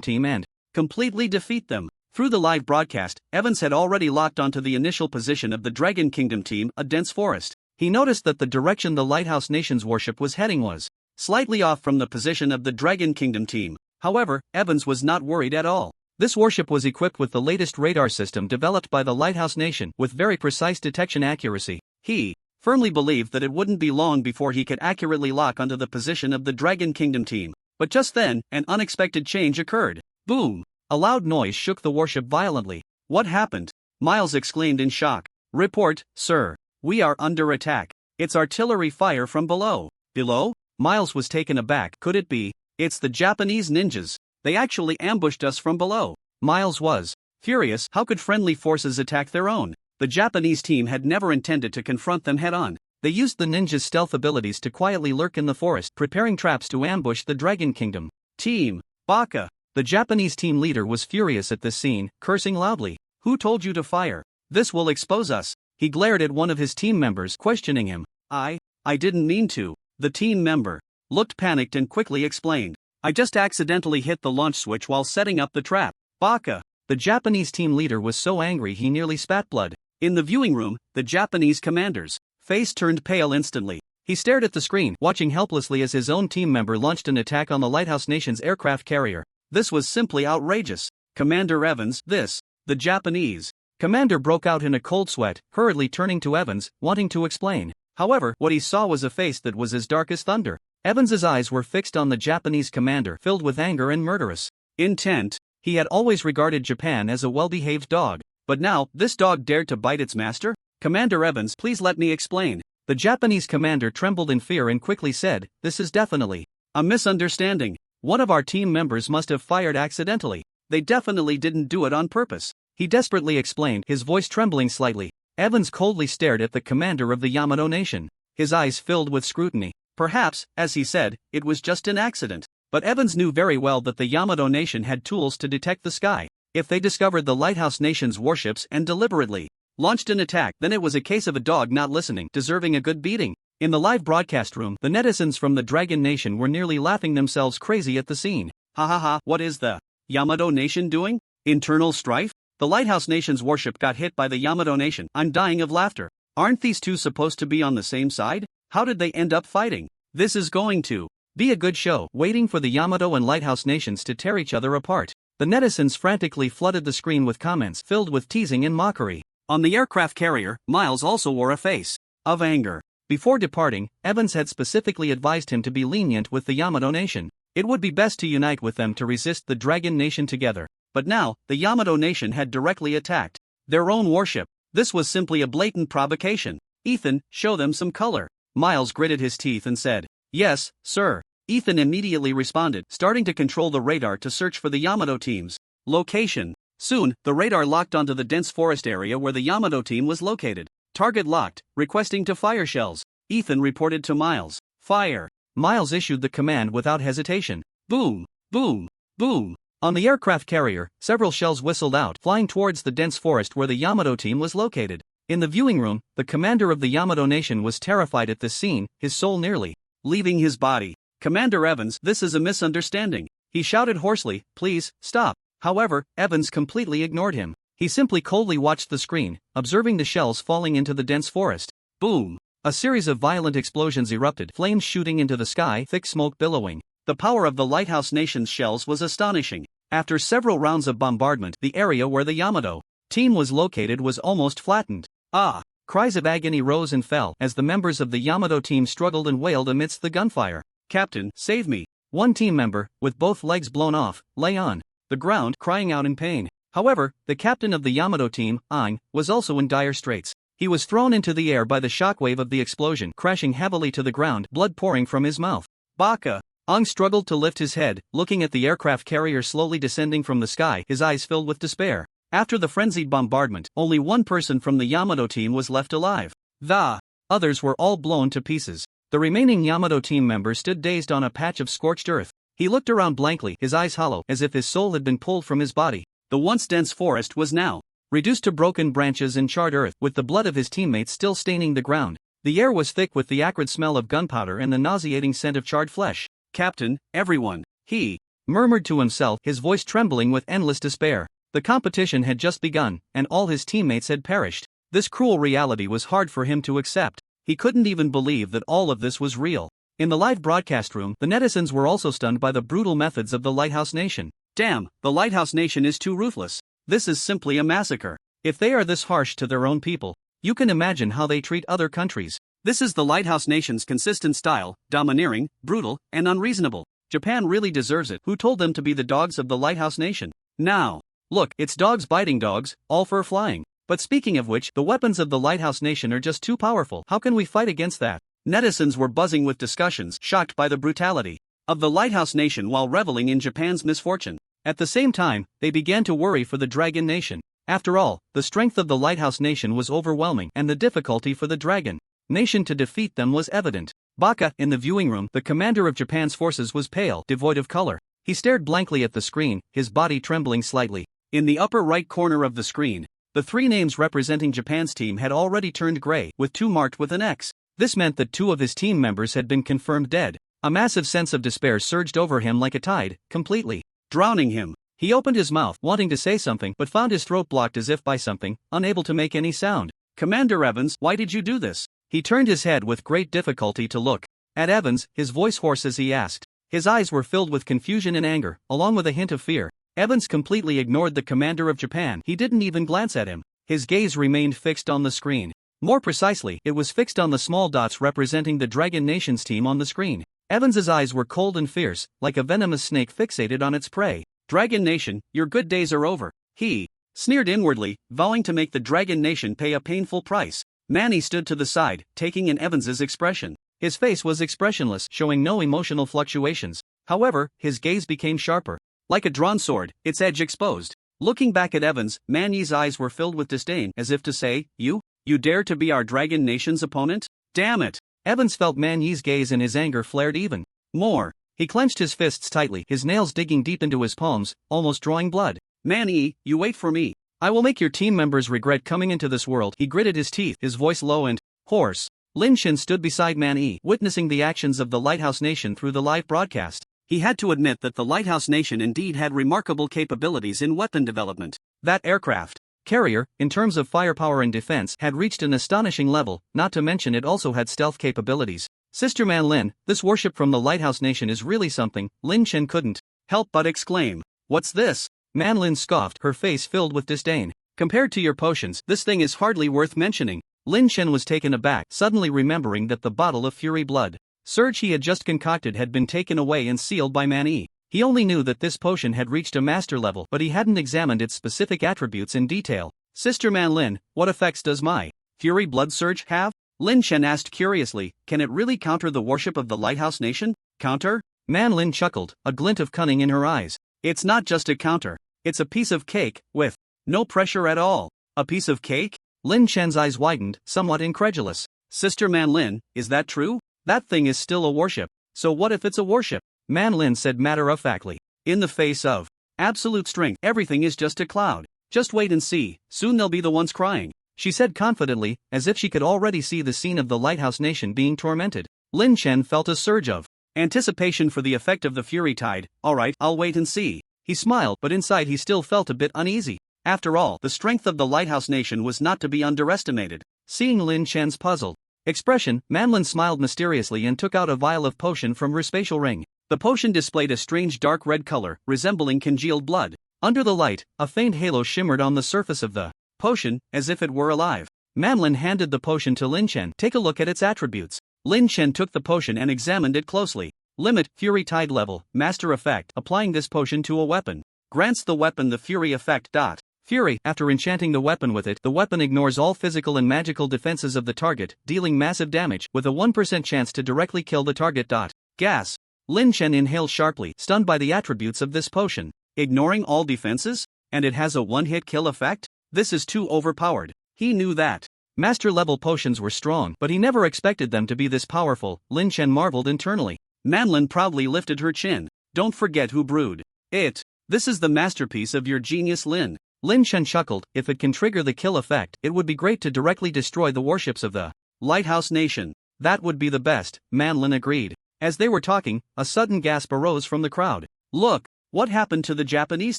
team and completely defeat them. Through the live broadcast, Evans had already locked onto the initial position of the Dragon Kingdom team, a dense forest. He noticed that the direction the Lighthouse Nation's warship was heading was slightly off from the position of the Dragon Kingdom team. However, Evans was not worried at all. This warship was equipped with the latest radar system developed by the Lighthouse Nation with very precise detection accuracy. He firmly believed that it wouldn't be long before he could accurately lock onto the position of the Dragon Kingdom team. But just then, an unexpected change occurred. Boom! A loud noise shook the warship violently. What happened? Miles exclaimed in shock. Report, sir. We are under attack. It's artillery fire from below. Below? Miles was taken aback. Could it be? It's the Japanese ninjas. They actually ambushed us from below. Miles was furious. How could friendly forces attack their own? The Japanese team had never intended to confront them head-on. They used the ninjas' stealth abilities to quietly lurk in the forest, preparing traps to ambush the Dragon Kingdom. Team Baka. The Japanese team leader was furious at this scene, cursing loudly. Who told you to fire? This will expose us. He glared at one of his team members, questioning him. I didn't mean to. The team member looked panicked and quickly explained. I just accidentally hit the launch switch while setting up the trap. Baka. The Japanese team leader was so angry he nearly spat blood. In the viewing room, the Japanese commander's face turned pale instantly. He stared at the screen, watching helplessly as his own team member launched an attack on the Lighthouse Nation's aircraft carrier. This was simply outrageous. Commander Evans, the Japanese commander broke out in a cold sweat, hurriedly turning to Evans, wanting to explain. However, what he saw was a face that was as dark as thunder. Evans's eyes were fixed on the Japanese commander, filled with anger and murderous intent. He had always regarded Japan as a well-behaved dog, but now, this dog dared to bite its master? Commander Evans, please let me explain. The Japanese commander trembled in fear and quickly said, this is definitely a misunderstanding. One of our team members must have fired accidentally. They definitely didn't do it on purpose. He desperately explained, his voice trembling slightly. Evans coldly stared at the commander of the Yamato Nation. His eyes filled with scrutiny. Perhaps, as he said, it was just an accident. But Evans knew very well that the Yamato Nation had tools to detect the sky. If they discovered the Lighthouse Nation's warships and deliberately launched an attack, then it was a case of a dog not listening, deserving a good beating. In the live broadcast room, the netizens from the Dragon Nation were nearly laughing themselves crazy at the scene. Ha ha ha, what is the Yamato Nation doing? Internal strife? The Lighthouse Nation's warship got hit by the Yamato Nation. I'm dying of laughter. Aren't these two supposed to be on the same side? How did they end up fighting? This is going to be a good show, waiting for the Yamato and Lighthouse Nations to tear each other apart. The netizens frantically flooded the screen with comments filled with teasing and mockery. On the aircraft carrier, Miles also wore a face of anger. Before departing, Evans had specifically advised him to be lenient with the Yamato Nation. It would be best to unite with them to resist the Dragon Nation together. But now, the Yamato Nation had directly attacked their own warship. This was simply a blatant provocation. Ethan, show them some color. Miles gritted his teeth and said, yes, sir. Ethan immediately responded, starting to control the radar to search for the Yamato team's location. Soon, the radar locked onto the dense forest area where the Yamato team was located. Target locked, requesting to fire shells. Ethan reported to Miles. Fire. Miles issued the command without hesitation. Boom, boom, boom. On the aircraft carrier, several shells whistled out, flying towards the dense forest where the Yamato team was located. In the viewing room, the commander of the Yamato Nation was terrified at this scene, his soul nearly leaving his body. Commander Evans, this is a misunderstanding. He shouted hoarsely, please, stop. However, Evans completely ignored him. He simply coldly watched the screen, observing the shells falling into the dense forest. Boom! A series of violent explosions erupted, flames shooting into the sky, thick smoke billowing. The power of the Lighthouse Nation's shells was astonishing. After several rounds of bombardment, the area where the Yamato team was located was almost flattened. Ah! Cries of agony rose and fell as the members of the Yamato team struggled and wailed amidst the gunfire. Captain, save me! One team member, with both legs blown off, lay on the ground, crying out in pain. However, the captain of the Yamato team, Aang, was also in dire straits. He was thrown into the air by the shockwave of the explosion, crashing heavily to the ground, blood pouring from his mouth. Baka! Aang struggled to lift his head, looking at the aircraft carrier slowly descending from the sky, his eyes filled with despair. After the frenzied bombardment, only one person from the Yamato team was left alive. The others were all blown to pieces. The remaining Yamato team member stood dazed on a patch of scorched earth. He looked around blankly, his eyes hollow, as if his soul had been pulled from his body. The once dense forest was now reduced to broken branches and charred earth, with the blood of his teammates still staining the ground. The air was thick with the acrid smell of gunpowder and the nauseating scent of charred flesh. Captain, everyone, he murmured to himself, his voice trembling with endless despair. The competition had just begun, and all his teammates had perished. This cruel reality was hard for him to accept. He couldn't even believe that all of this was real. In the live broadcast room, the netizens were also stunned by the brutal methods of the Lighthouse Nation. Damn, the Lighthouse Nation is too ruthless. This is simply a massacre. If they are this harsh to their own people, you can imagine how they treat other countries. This is the Lighthouse Nation's consistent style, domineering, brutal, and unreasonable. Japan really deserves it. Who told them to be the dogs of the Lighthouse Nation? Now, look, it's dogs biting dogs, all fur flying. But speaking of which, the weapons of the Lighthouse Nation are just too powerful. How can we fight against that? Netizens were buzzing with discussions, shocked by the brutality of the Lighthouse Nation while reveling in Japan's misfortune. At the same time, they began to worry for the Dragon Nation. After all, the strength of the Lighthouse Nation was overwhelming, and the difficulty for the Dragon Nation to defeat them was evident. Baka, in the viewing room, the commander of Japan's forces, was pale, devoid of color. He stared blankly at the screen, his body trembling slightly. In the upper right corner of the screen, the 3 names representing Japan's team had already turned gray, with 2 marked with an X. This meant that 2 of his team members had been confirmed dead. A massive sense of despair surged over him like a tide, completely drowning him. He opened his mouth, wanting to say something, but found his throat blocked as if by something, unable to make any sound. Commander Evans, why did you do this? He turned his head with great difficulty to look at Evans, his voice hoarse as he asked. His eyes were filled with confusion and anger, along with a hint of fear. Evans completely ignored the commander of Japan. He didn't even glance at him. His gaze remained fixed on the screen. More precisely, it was fixed on the small dots representing the Dragon Nation's team on the screen. Evans's eyes were cold and fierce, like a venomous snake fixated on its prey. Dragon Nation, your good days are over. He sneered inwardly, vowing to make the Dragon Nation pay a painful price. Manny stood to the side, taking in Evans's expression. His face was expressionless, showing no emotional fluctuations. However, his gaze became sharper. Like a drawn sword, its edge exposed. Looking back at Evans, Manny's eyes were filled with disdain, as if to say, You dare to be our Dragon Nation's opponent? Damn it! Evans felt Manny's gaze and his anger flared even more. He clenched his fists tightly, his nails digging deep into his palms, almost drawing blood. Manny, you wait for me. I will make your team members regret coming into this world. He gritted his teeth, his voice low and hoarse. Lin Shin stood beside Manny, witnessing the actions of the Lighthouse Nation through the live broadcast. He had to admit that the Lighthouse Nation indeed had remarkable capabilities in weapon development. That aircraft carrier, in terms of firepower and defense, had reached an astonishing level, not to mention it also had stealth capabilities. Sister Man Lin, this warship from the Lighthouse Nation is really something. Lin Chen couldn't help but exclaim. What's this? Man Lin scoffed, her face filled with disdain. Compared to your potions, this thing is hardly worth mentioning. Lin Chen was taken aback, suddenly remembering that the bottle of Fury Blood surge he had just concocted had been taken away and sealed by Man Yi. He only knew that this potion had reached a master level, but he hadn't examined its specific attributes in detail. Sister Man Lin, what effects does my Fury Blood Surge have? Lin Chen asked curiously, can it really counter the worship of the Lighthouse Nation? Counter? Man Lin chuckled, a glint of cunning in her eyes. It's not just a counter. It's a piece of cake, with no pressure at all. A piece of cake? Lin Chen's eyes widened, somewhat incredulous. Sister Man Lin, is that true? That thing is still a warship. So what if it's a warship? Man Lin said matter-of-factly. In the face of absolute strength, everything is just a cloud. Just wait and see, soon they'll be the ones crying. She said confidently, as if she could already see the scene of the Lighthouse Nation being tormented. Lin Chen felt a surge of anticipation for the effect of the Fury Tide. Alright, I'll wait and see. He smiled, but inside he still felt a bit uneasy. After all, the strength of the Lighthouse Nation was not to be underestimated. Seeing Lin Chen's puzzled expression, Manlin smiled mysteriously and took out a vial of potion from her spatial ring. The potion displayed a strange dark red color, resembling congealed blood. Under the light, a faint halo shimmered on the surface of the potion, as if it were alive. Manlin handed the potion to Lin Chen. Take a look at its attributes. Lin Chen took the potion and examined it closely. Limit, Fury Tide level, Master Effect. Applying this potion to a weapon grants the weapon the Fury Effect. Fury, after enchanting the weapon with it, the weapon ignores all physical and magical defenses of the target, dealing massive damage, with a 1% chance to directly kill the target. Gas. Lin Chen inhaled sharply, stunned by the attributes of this potion. Ignoring all defenses? And it has a one-hit kill effect? This is too overpowered. He knew that master-level potions were strong, but he never expected them to be this powerful. Lin Chen marveled internally. Manlin proudly lifted her chin. Don't forget who brewed it. This is the masterpiece of your genius, Lin. Lin Chen chuckled. If it can trigger the kill effect, it would be great to directly destroy the warships of the Lighthouse Nation. That would be the best, Manlin agreed. As they were talking, a sudden gasp arose from the crowd. Look, what happened to the Japanese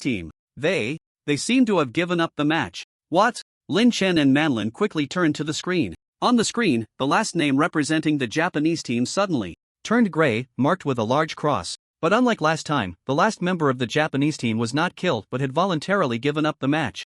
team? They seem to have given up the match. What? Lin Chen and Manlin quickly turned to the screen. On the screen, the last name representing the Japanese team suddenly turned gray, marked with a large cross. But unlike last time, the last member of the Japanese team was not killed but had voluntarily given up the match.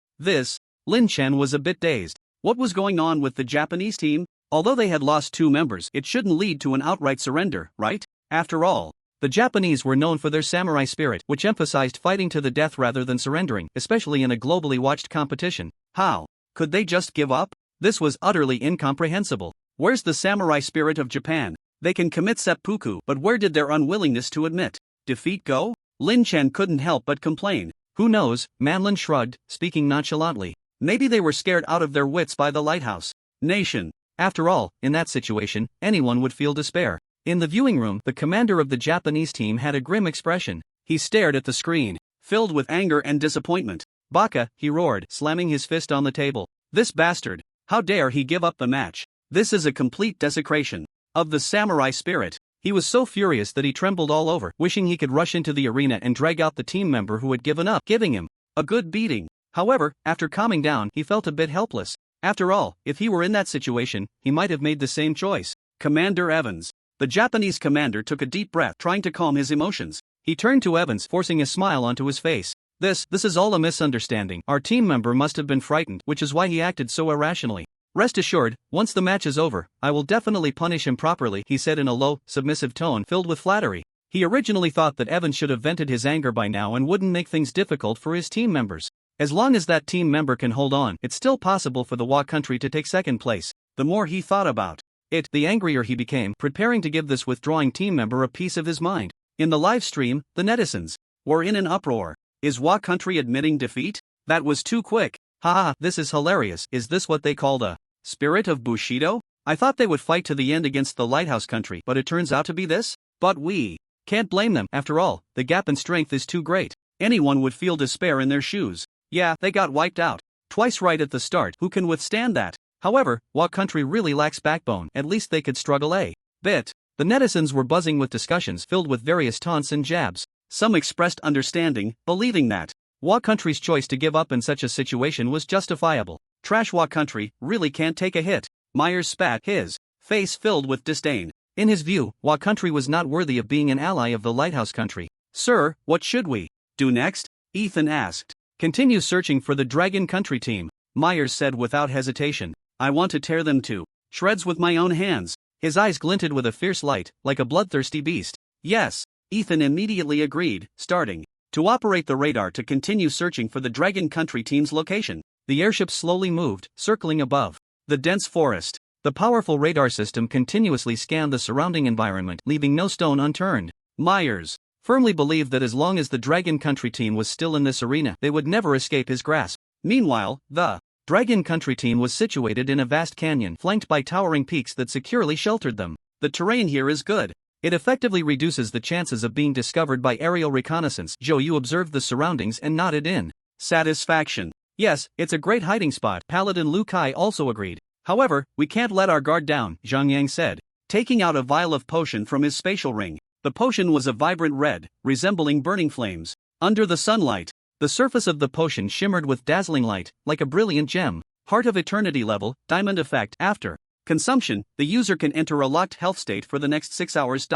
Lin Chen was a bit dazed. What was going on with the Japanese team? Although they had lost 2 members, it shouldn't lead to an outright surrender, right? After all, the Japanese were known for their samurai spirit, which emphasized fighting to the death rather than surrendering, especially in a globally watched competition. How could they just give up? This was utterly incomprehensible. Where's the samurai spirit of Japan? They can commit seppuku, but where did their unwillingness to admit defeat go? Lin Chen couldn't help but complain. Who knows, Manlin shrugged, speaking nonchalantly. Maybe they were scared out of their wits by the lighthouse nation. After all, in that situation, anyone would feel despair. In the viewing room, the commander of the Japanese team had a grim expression. He stared at the screen, filled with anger and disappointment. Baka, he roared, slamming his fist on the table. This bastard! How dare he give up the match? This is a complete desecration of the samurai spirit. He was so furious that he trembled all over, wishing he could rush into the arena and drag out the team member who had given up, giving him a good beating. However, after calming down, he felt a bit helpless. After all, if he were in that situation, he might have made the same choice. Commander Evans. The Japanese commander took a deep breath, trying to calm his emotions. He turned to Evans, forcing a smile onto his face. This is all a misunderstanding. Our team member must have been frightened, which is why he acted so irrationally. Rest assured, once the match is over, I will definitely punish him properly, he said in a low, submissive tone filled with flattery. He originally thought that Evans should have vented his anger by now and wouldn't make things difficult for his team members. As long as that team member can hold on, it's still possible for the Wa country to take second place. The more he thought about it, the angrier he became, preparing to give this withdrawing team member a piece of his mind. In the live stream, the netizens were in an uproar. Is Wa country admitting defeat? That was too quick. Haha, this is hilarious. Is this what they call the spirit of Bushido? I thought they would fight to the end against the lighthouse country, but it turns out to be this? But we can't blame them. After all, the gap in strength is too great. Anyone would feel despair in their shoes. Yeah, they got wiped out twice right at the start. Who can withstand that? However, Wa country really lacks backbone. At least they could struggle a bit. The netizens were buzzing with discussions filled with various taunts and jabs. Some expressed understanding, believing that Wa country's choice to give up in such a situation was justifiable. Trash Wa country really can't take a hit. Myers spat, his face filled with disdain. In his view, Wa country was not worthy of being an ally of the lighthouse country. Sir, what should we do next? Ethan asked. Continue searching for the Dragon Country team, Myers said without hesitation. I want to tear them to shreds with my own hands. His eyes glinted with a fierce light, like a bloodthirsty beast. Yes, Ethan immediately agreed, starting to operate the radar to continue searching for the Dragon Country team's location. The airship slowly moved, circling above the dense forest. The powerful radar system continuously scanned the surrounding environment, leaving no stone unturned. Myers firmly believed that as long as the Dragon Country team was still in this arena, they would never escape his grasp. Meanwhile, the Dragon Country team was situated in a vast canyon flanked by towering peaks that securely sheltered them. The terrain here is good. It effectively reduces the chances of being discovered by aerial reconnaissance. Zhou Yu observed the surroundings and nodded in satisfaction. Yes, it's a great hiding spot. Paladin Lu Kai also agreed. However, we can't let our guard down, Zhang Yang said, taking out a vial of potion from his spatial ring. The potion was a vibrant red, resembling burning flames. Under the sunlight, the surface of the potion shimmered with dazzling light, like a brilliant gem. Heart of Eternity level, diamond effect. After consumption, the user can enter a locked health state for the next 6 hours.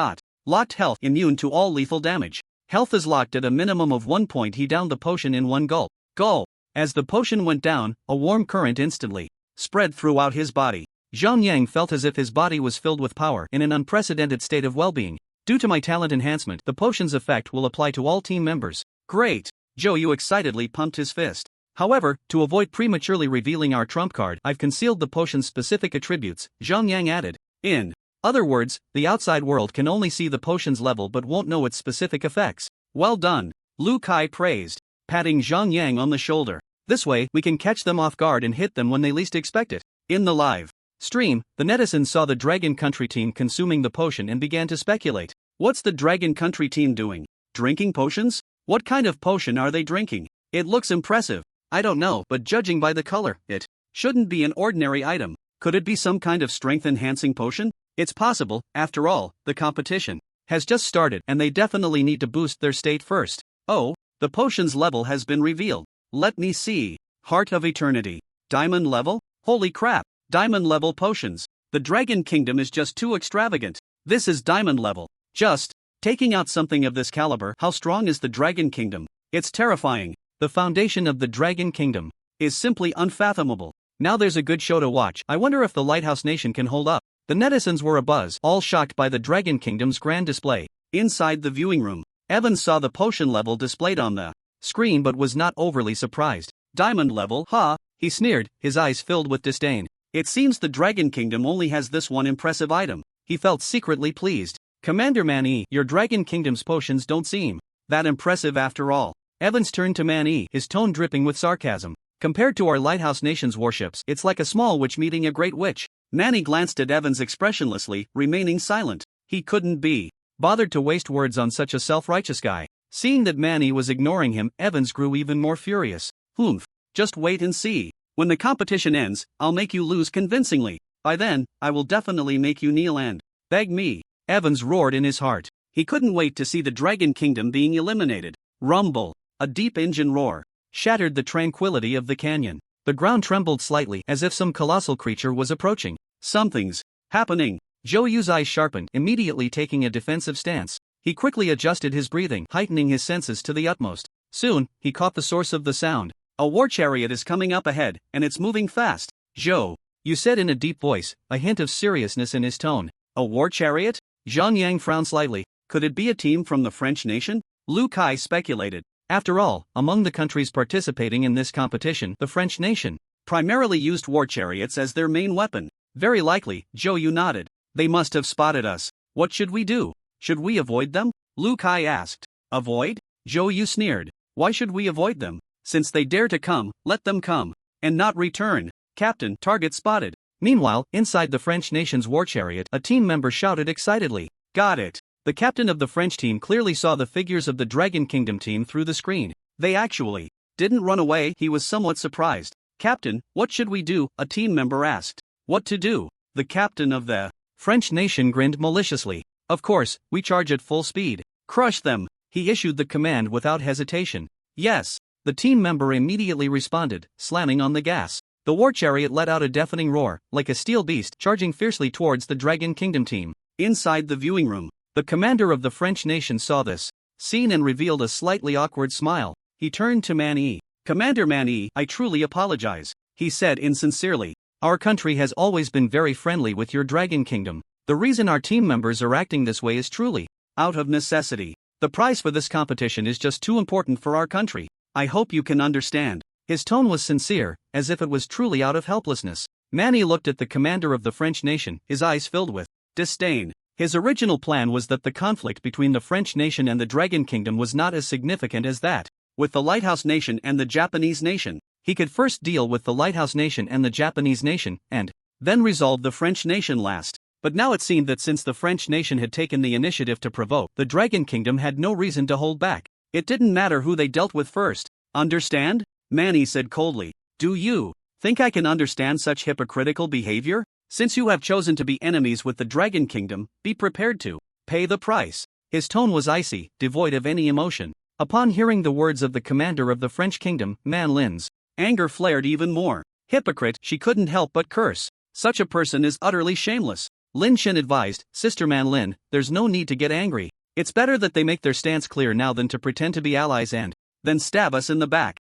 Locked health, immune to all lethal damage. Health is locked at a minimum of 1 point. He downed the potion in one gulp. Gulp. As the potion went down, a warm current instantly spread throughout his body. Zhang Yang felt as if his body was filled with power in an unprecedented state of well-being. Due to my talent enhancement, the potion's effect will apply to all team members. Great! Zhou Yu excitedly pumped his fist. However, to avoid prematurely revealing our trump card, I've concealed the potion's specific attributes, Zhang Yang added. In other words, the outside world can only see the potion's level but won't know its specific effects. Well done, Lu Kai praised, patting Zhang Yang on the shoulder. This way, we can catch them off guard and hit them when they least expect it. In the live stream, the netizens saw the Dragon Country team consuming the potion and began to speculate. What's the Dragon Country team doing? Drinking potions? What kind of potion are they drinking? It looks impressive. I don't know, but judging by the color, it shouldn't be an ordinary item. Could it be some kind of strength-enhancing potion? It's possible. After all, the competition has just started and they definitely need to boost their state first. Oh, the potion's level has been revealed. Let me see. Heart of Eternity. Diamond level? Holy crap. Diamond level potions. The Dragon Kingdom is just too extravagant. This is diamond level. Just taking out something of this caliber. How strong is the Dragon Kingdom? It's terrifying. The foundation of the Dragon Kingdom is simply unfathomable. Now there's a good show to watch. I wonder if the Lighthouse Nation can hold up. The netizens were abuzz, all shocked by the Dragon Kingdom's grand display. Inside the viewing room, Evans saw the potion level displayed on the screen but was not overly surprised. Diamond level, huh? He sneered, his eyes filled with disdain. It seems the Dragon Kingdom only has this one impressive item. He felt secretly pleased. Commander Man-E, your Dragon Kingdom's potions don't seem that impressive after all. Evans turned to Man-E, his tone dripping with sarcasm. Compared to our Lighthouse Nation's warships, it's like a small witch meeting a great witch. Man-E glanced at Evans expressionlessly, remaining silent. He couldn't be bothered to waste words on such a self-righteous guy. Seeing that Man-E was ignoring him, Evans grew even more furious. Humph. Just wait and see. When the competition ends, I'll make you lose convincingly. By then, I will definitely make you kneel and beg me. Evans roared in his heart. He couldn't wait to see the Dragon Kingdom being eliminated. Rumble. A deep engine roar shattered the tranquility of the canyon. The ground trembled slightly as if some colossal creature was approaching. Something's happening. Zhou Yu's eyes sharpened, immediately taking a defensive stance. He quickly adjusted his breathing, heightening his senses to the utmost. Soon, he caught the source of the sound. A war chariot is coming up ahead, and it's moving fast. Zhou Yu said in a deep voice, a hint of seriousness in his tone. A war chariot? Zhang Yang frowned slightly. Could it be a team from the French nation? Lu Kai speculated. After all, among the countries participating in this competition, the French nation primarily used war chariots as their main weapon. Very likely, Zhou Yu nodded. They must have spotted us. What should we do? Should we avoid them? Lu Kai asked. Avoid? Zhou Yu sneered. Why should we avoid them? Since they dare to come, let them come. And not return. Captain, target spotted. Meanwhile, inside the French nation's war chariot, a team member shouted excitedly. Got it. The captain of the French team clearly saw the figures of the Dragon Kingdom team through the screen. They actually didn't run away. He was somewhat surprised. Captain, what should we do? A team member asked. What to do? The captain of the French nation grinned maliciously. Of course, we charge at full speed. Crush them. He issued the command without hesitation. Yes. The team member immediately responded, slamming on the gas. The war chariot let out a deafening roar, like a steel beast charging fiercely towards the Dragon Kingdom team. Inside the viewing room, the commander of the French nation saw this scene and revealed a slightly awkward smile. He turned to Man-E. Commander Man-E, I truly apologize, he said insincerely. Our country has always been very friendly with your Dragon Kingdom. The reason our team members are acting this way is truly out of necessity. The prize for this competition is just too important for our country. I hope you can understand. His tone was sincere, as if it was truly out of helplessness. Man-E looked at the commander of the French nation, his eyes filled with disdain. His original plan was that the conflict between the French nation and the Dragon Kingdom was not as significant as that with the Lighthouse Nation and the Japanese nation. He could first deal with the Lighthouse Nation and the Japanese nation, and then resolve the French nation last. But now it seemed that since the French nation had taken the initiative to provoke, the Dragon Kingdom had no reason to hold back. It didn't matter who they dealt with first. Understand? Man-E said coldly. Do you think I can understand such hypocritical behavior? Since you have chosen to be enemies with the Dragon Kingdom, be prepared to pay the price. His tone was icy, devoid of any emotion. Upon hearing the words of the commander of the French kingdom, Man Lin's anger flared even more. Hypocrite, she couldn't help but curse. Such a person is utterly shameless. Lin Chen advised, Sister Man Lin, there's no need to get angry. It's better that they make their stance clear now than to pretend to be allies and then stab us in the back.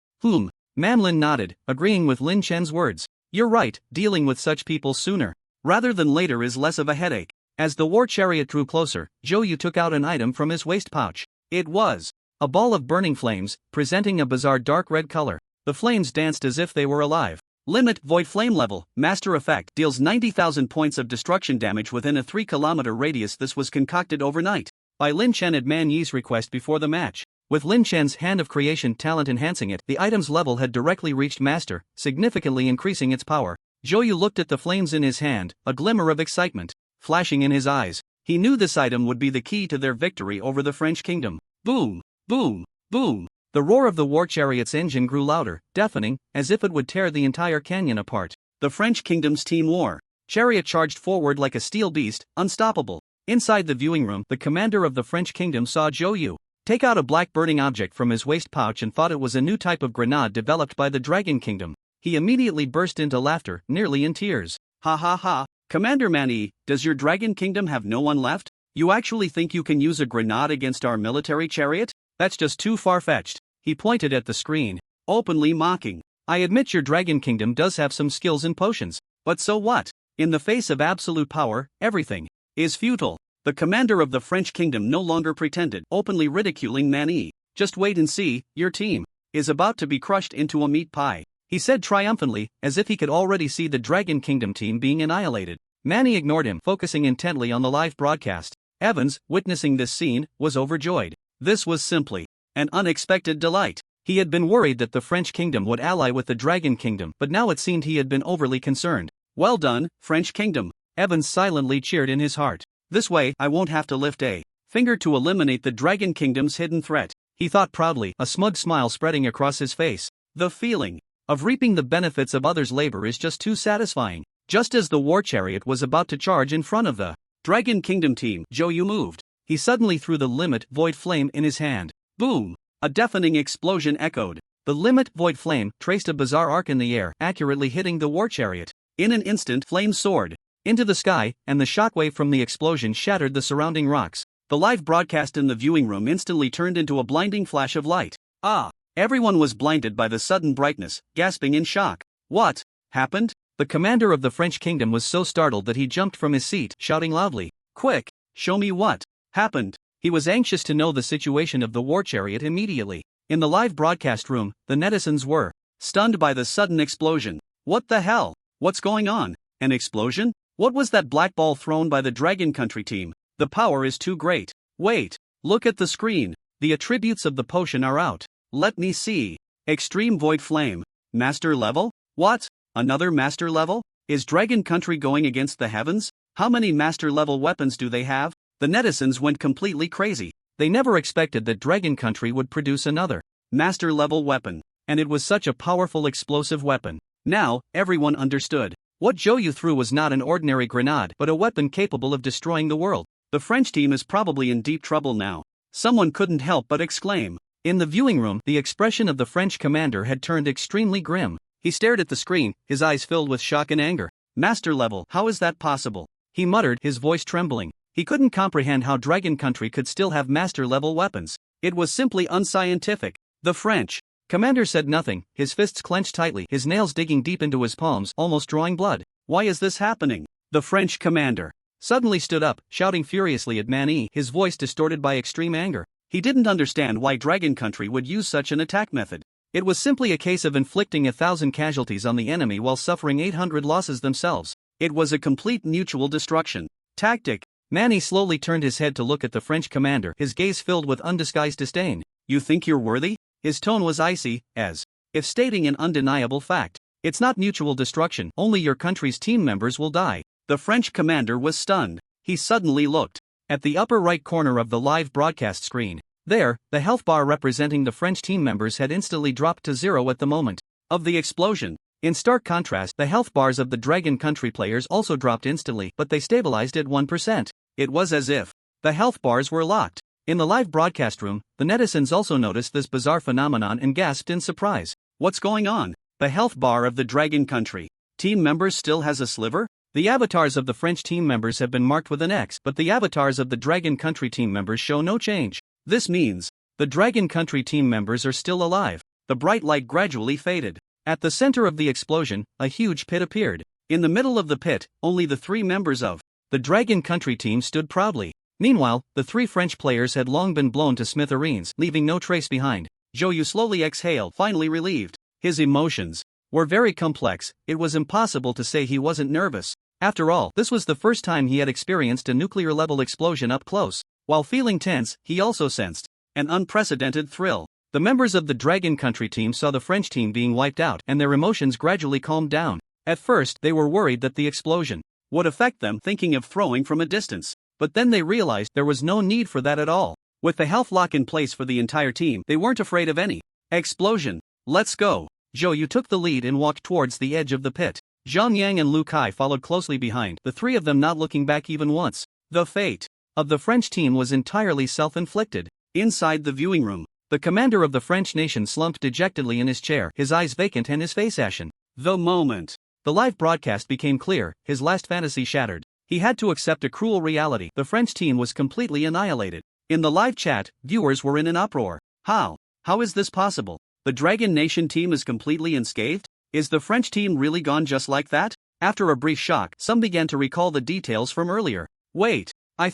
Man Lin nodded, agreeing with Lin Chen's words. You're right, dealing with such people sooner rather than later is less of a headache. As the war chariot drew closer, Zhou Yu took out an item from his waist pouch. It was a ball of burning flames, presenting a bizarre dark red color. The flames danced as if they were alive. Limit Void Flame Level, Master Effect, deals 90,000 points of destruction damage within a 3-kilometer radius. This was concocted overnight by Lin Chen at Man Yi's request before the match. With Lin Chen's Hand of Creation talent enhancing it, the item's level had directly reached Master, significantly increasing its power. Zhou Yu looked at the flames in his hand, a glimmer of excitement flashing in his eyes. He knew this item would be the key to their victory over the French kingdom. Boom! Boom! Boom! The roar of the war chariot's engine grew louder, deafening, as if it would tear the entire canyon apart. The French kingdom's team war chariot charged forward like a steel beast, unstoppable. Inside the viewing room, the commander of the French kingdom saw Zhou Yu take out a black burning object from his waist pouch and thought it was a new type of grenade developed by the Dragon Kingdom. He immediately burst into laughter, nearly in tears. Ha ha ha! Commander Man-E, does your Dragon Kingdom have no one left? You actually think you can use a grenade against our military chariot? That's just too far-fetched. He pointed at the screen, openly mocking. I admit your Dragon Kingdom does have some skills in potions, but so what? In the face of absolute power, everything is futile. The commander of the French kingdom no longer pretended, openly ridiculing Manhwa. Just wait and see, your team is about to be crushed into a meat pie, he said triumphantly, as if he could already see the Dragon Kingdom team being annihilated. Manhwa ignored him, focusing intently on the live broadcast. Evans, witnessing this scene, was overjoyed. This was simply an unexpected delight. He had been worried that the French kingdom would ally with the Dragon Kingdom, but now it seemed he had been overly concerned. Well done, French kingdom, Evans silently cheered in his heart. This way, I won't have to lift a finger to eliminate the Dragon Kingdom's hidden threat, he thought proudly, a smug smile spreading across his face. The feeling of reaping the benefits of others' labor is just too satisfying. Just as the war chariot was about to charge in front of the Dragon Kingdom team, Joyu moved. He suddenly threw the Limit Void Flame in his hand. Boom! A deafening explosion echoed. The Limit Void Flame traced a bizarre arc in the air, accurately hitting the war chariot. In an instant, flames soared into the sky, and the shockwave from the explosion shattered the surrounding rocks. The live broadcast in the viewing room instantly turned into a blinding flash of light. Ah! Everyone was blinded by the sudden brightness, gasping in shock. What happened? The commander of the French kingdom was so startled that he jumped from his seat, shouting loudly, "Quick, show me what happened." He was anxious to know the situation of the war chariot immediately. In the live broadcast room, the netizens were stunned by the sudden explosion. What the hell? What's going on? An explosion? What was that black ball thrown by the Dragon Country team? The power is too great. Wait, look at the screen. The attributes of the potion are out. Let me see. Extreme Void Flame. Master level? What? Another master level? Is Dragon Country going against the heavens? How many master level weapons do they have? The netizens went completely crazy. They never expected that Dragon Country would produce another master level weapon. And it was such a powerful explosive weapon. Now, everyone understood. What Joyu threw was not an ordinary grenade, but a weapon capable of destroying the world. The French team is probably in deep trouble now. Someone couldn't help but exclaim. In the viewing room, the expression of the French commander had turned extremely grim. He stared at the screen, his eyes filled with shock and anger. Master level, how is that possible? He muttered, his voice trembling. He couldn't comprehend how Dragon Country could still have master level weapons. It was simply unscientific. The French commander said nothing, his fists clenched tightly, his nails digging deep into his palms, almost drawing blood. Why is this happening? The French commander suddenly stood up, shouting furiously at Manhwa, his voice distorted by extreme anger. He didn't understand why Dragon Country would use such an attack method. It was simply a case of inflicting 1,000 casualties on the enemy while suffering 800 losses themselves. It was a complete mutual destruction tactic. Manhwa slowly turned his head to look at the French commander, his gaze filled with undisguised disdain. You think you're worthy? His tone was icy, as if stating an undeniable fact. It's not mutual destruction, only your country's team members will die. The French commander was stunned. He suddenly looked at the upper right corner of the live broadcast screen. There, the health bar representing the French team members had instantly dropped to 0 at the moment of the explosion. In stark contrast, the health bars of the Dragon Country players also dropped instantly, but they stabilized at 1%. It was as if the health bars were locked. In the live broadcast room, the netizens also noticed this bizarre phenomenon and gasped in surprise. What's going on? The health bar of the Dragon Country team members still has a sliver? The avatars of the French team members have been marked with an X, but the avatars of the Dragon Country team members show no change. This means the Dragon Country team members are still alive. The bright light gradually faded. At the center of the explosion, a huge pit appeared. In the middle of the pit, only the 3 members of the Dragon Country team stood proudly. Meanwhile, the 3 French players had long been blown to smithereens, leaving no trace behind. Joyu slowly exhaled, finally relieved. His emotions were very complex. It was impossible to say he wasn't nervous. After all, this was the first time he had experienced a nuclear-level explosion up close. While feeling tense, he also sensed an unprecedented thrill. The members of the Dragon Country team saw the French team being wiped out, and their emotions gradually calmed down. At first, they were worried that the explosion would affect them, thinking of throwing from a distance. But then they realized there was no need for that at all. With the health lock in place for the entire team, they weren't afraid of any explosion. Let's go. Joyu took the lead and walked towards the edge of the pit. Zhang Yang and Lu Kai followed closely behind, the 3 of them not looking back even once. The fate of the French team was entirely self-inflicted. Inside the viewing room, the commander of the French nation slumped dejectedly in his chair, his eyes vacant and his face ashen. The moment the live broadcast became clear, his last fantasy shattered. He had to accept a cruel reality. The French team was completely annihilated. In the live chat, viewers were in an uproar. How? How is this possible? The Dragon Nation team is completely unscathed? Is the French team really gone just like that? After a brief shock, some began to recall the details from earlier. Wait, I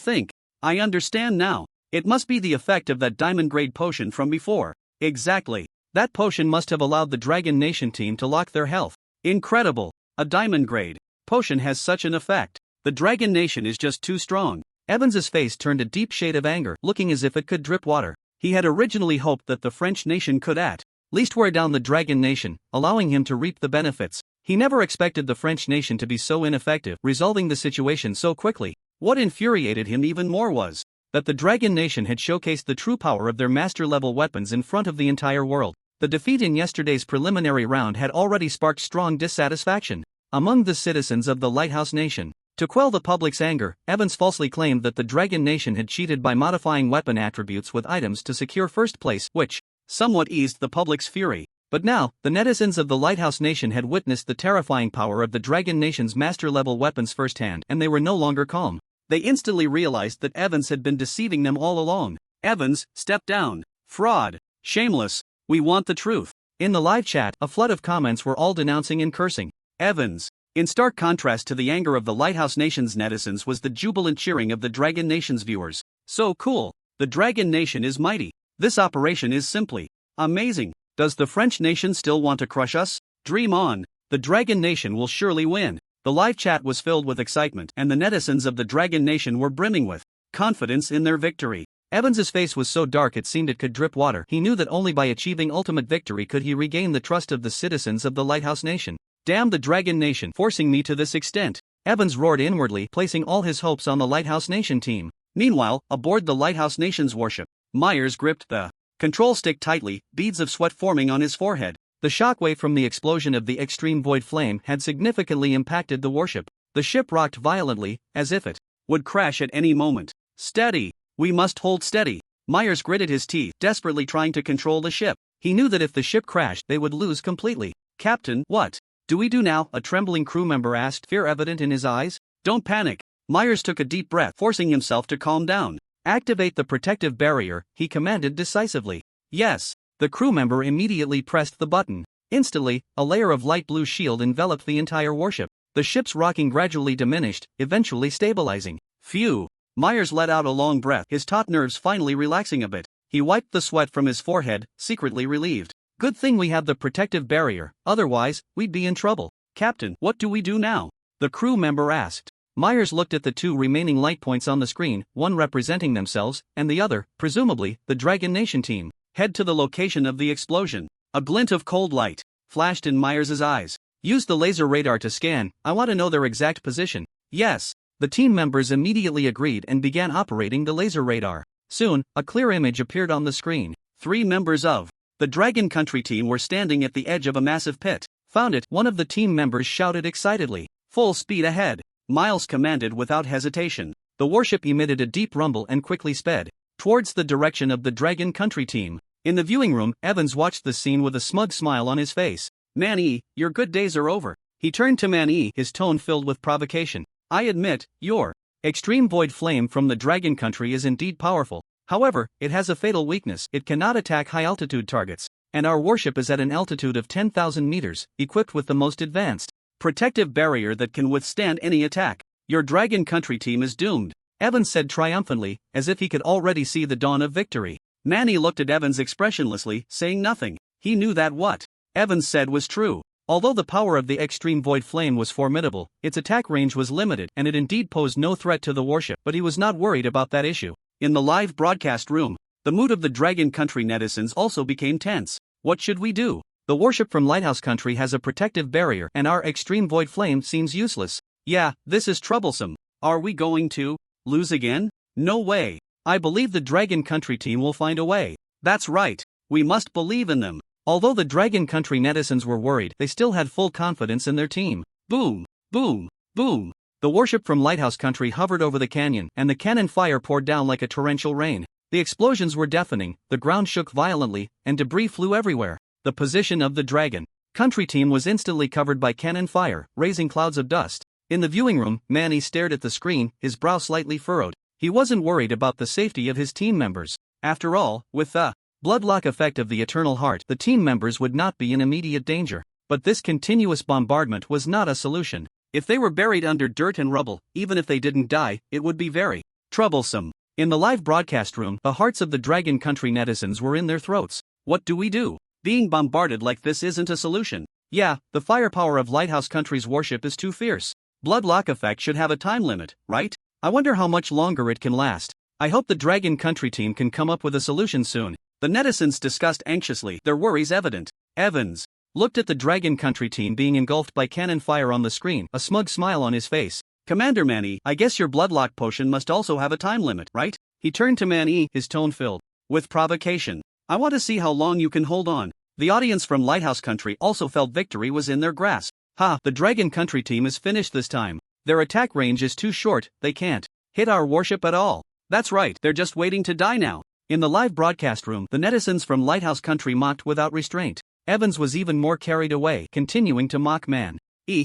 understand now. It must be the effect of that diamond grade potion from before. Exactly. That potion must have allowed the Dragon Nation team to lock their health. Incredible. A diamond grade potion has such an effect. The Dragon Nation is just too strong. Evans's face turned a deep shade of anger, looking as if it could drip water. He had originally hoped that the French nation could at least wear down the Dragon Nation, allowing him to reap the benefits. He never expected the French nation to be so ineffective, resolving the situation so quickly. What infuriated him even more was that the Dragon Nation had showcased the true power of their master-level weapons in front of the entire world. The defeat in yesterday's preliminary round had already sparked strong dissatisfaction among the citizens of the Lighthouse Nation. To quell the public's anger, Evans falsely claimed that the Dragon Nation had cheated by modifying weapon attributes with items to secure first place, which somewhat eased the public's fury. But now, the netizens of the Lighthouse Nation had witnessed the terrifying power of the Dragon Nation's master-level weapons firsthand, and they were no longer calm. They instantly realized that Evans had been deceiving them all along. Evans, step down. Fraud. Shameless. We want the truth. In the live chat, a flood of comments were all denouncing and cursing Evans. In stark contrast to the anger of the Lighthouse Nation's netizens was the jubilant cheering of the Dragon Nation's viewers. So cool. The Dragon Nation is mighty. This operation is simply amazing. Does the French nation still want to crush us? Dream on. The Dragon Nation will surely win. The live chat was filled with excitement, and the netizens of the Dragon Nation were brimming with confidence in their victory. Evans's face was so dark it seemed it could drip water. He knew that only by achieving ultimate victory could he regain the trust of the citizens of the Lighthouse Nation. Damn the Dragon Nation, forcing me to this extent. Evans roared inwardly, placing all his hopes on the Lighthouse Nation team. Meanwhile, aboard the Lighthouse Nation's warship, Myers gripped the control stick tightly, beads of sweat forming on his forehead. The shockwave from the explosion of the extreme void flame had significantly impacted the warship. The ship rocked violently, as if it would crash at any moment. Steady! We must hold steady. Myers gritted his teeth, desperately trying to control the ship. He knew that if the ship crashed, they would lose completely. Captain, what do we do now? A trembling crew member asked, fear evident in his eyes. Don't panic. Myers took a deep breath, forcing himself to calm down. Activate the protective barrier, he commanded decisively. Yes. The crew member immediately pressed the button. Instantly, a layer of light blue shield enveloped the entire warship. The ship's rocking gradually diminished, eventually stabilizing. Phew. Myers let out a long breath, his taut nerves finally relaxing a bit. He wiped the sweat from his forehead, secretly relieved. Good thing we have the protective barrier, otherwise, we'd be in trouble. Captain, what do we do now? The crew member asked. Myers looked at the two remaining light points on the screen, one representing themselves, and the other, presumably, the Dragon Nation team. Head to the location of the explosion. A glint of cold light flashed in Myers' eyes. Use the laser radar to scan. I want to know their exact position. Yes. The team members immediately agreed and began operating the laser radar. Soon, a clear image appeared on the screen. 3 members of the Dragon Country team were standing at the edge of a massive pit. Found it, one of the team members shouted excitedly. Full speed ahead. Miles commanded without hesitation. The warship emitted a deep rumble and quickly sped towards the direction of the Dragon Country team. In the viewing room, Evans watched the scene with a smug smile on his face. Man-E, your good days are over. He turned to Man-E, his tone filled with provocation. I admit, your extreme void flame from the Dragon Country is indeed powerful. However, it has a fatal weakness. It cannot attack high-altitude targets. And our warship is at an altitude of 10,000 meters, equipped with the most advanced protective barrier that can withstand any attack. Your Dragon Country team is doomed, Evans said triumphantly, as if he could already see the dawn of victory. Manny looked at Evans expressionlessly, saying nothing. He knew that what Evans said was true. Although the power of the extreme void flame was formidable, its attack range was limited and it indeed posed no threat to the warship, but he was not worried about that issue. In the live broadcast room, the mood of the Dragon Country netizens also became tense. What should we do? The warship from Lighthouse Country has a protective barrier and our extreme void flame seems useless. Yeah, this is troublesome. Are we going to lose again? No way. I believe the Dragon Country team will find a way. That's right. We must believe in them. Although the Dragon Country netizens were worried, they still had full confidence in their team. Boom, boom, boom. The warship from Lighthouse Country hovered over the canyon, and the cannon fire poured down like a torrential rain. The explosions were deafening, the ground shook violently, and debris flew everywhere. The position of the Dragon Country team was instantly covered by cannon fire, raising clouds of dust. In the viewing room, Manny stared at the screen, his brow slightly furrowed. He wasn't worried about the safety of his team members. After all, with the bloodlock effect of the Eternal Heart, the team members would not be in immediate danger. But this continuous bombardment was not a solution. If they were buried under dirt and rubble, even if they didn't die, it would be very troublesome. In the live broadcast room, the hearts of the Dragon Country netizens were in their throats. What do we do? Being bombarded like this isn't a solution. Yeah, the firepower of Lighthouse Country's warship is too fierce. Bloodlock effect should have a time limit, right? I wonder how much longer it can last. I hope the Dragon Country team can come up with a solution soon. The netizens discussed anxiously, their worries evident. Evans looked at the Dragon Country team being engulfed by cannon fire on the screen, a smug smile on his face. Commander Manny, I guess your bloodlock potion must also have a time limit, right? He turned to Manny, his tone filled with provocation. I want to see how long you can hold on. The audience from Lighthouse Country also felt victory was in their grasp. Ha, the Dragon Country team is finished this time. Their attack range is too short, they can't hit our warship at all. That's right, they're just waiting to die now. In the live broadcast room, the netizens from Lighthouse Country mocked without restraint. Evans was even more carried away, continuing to mock Man.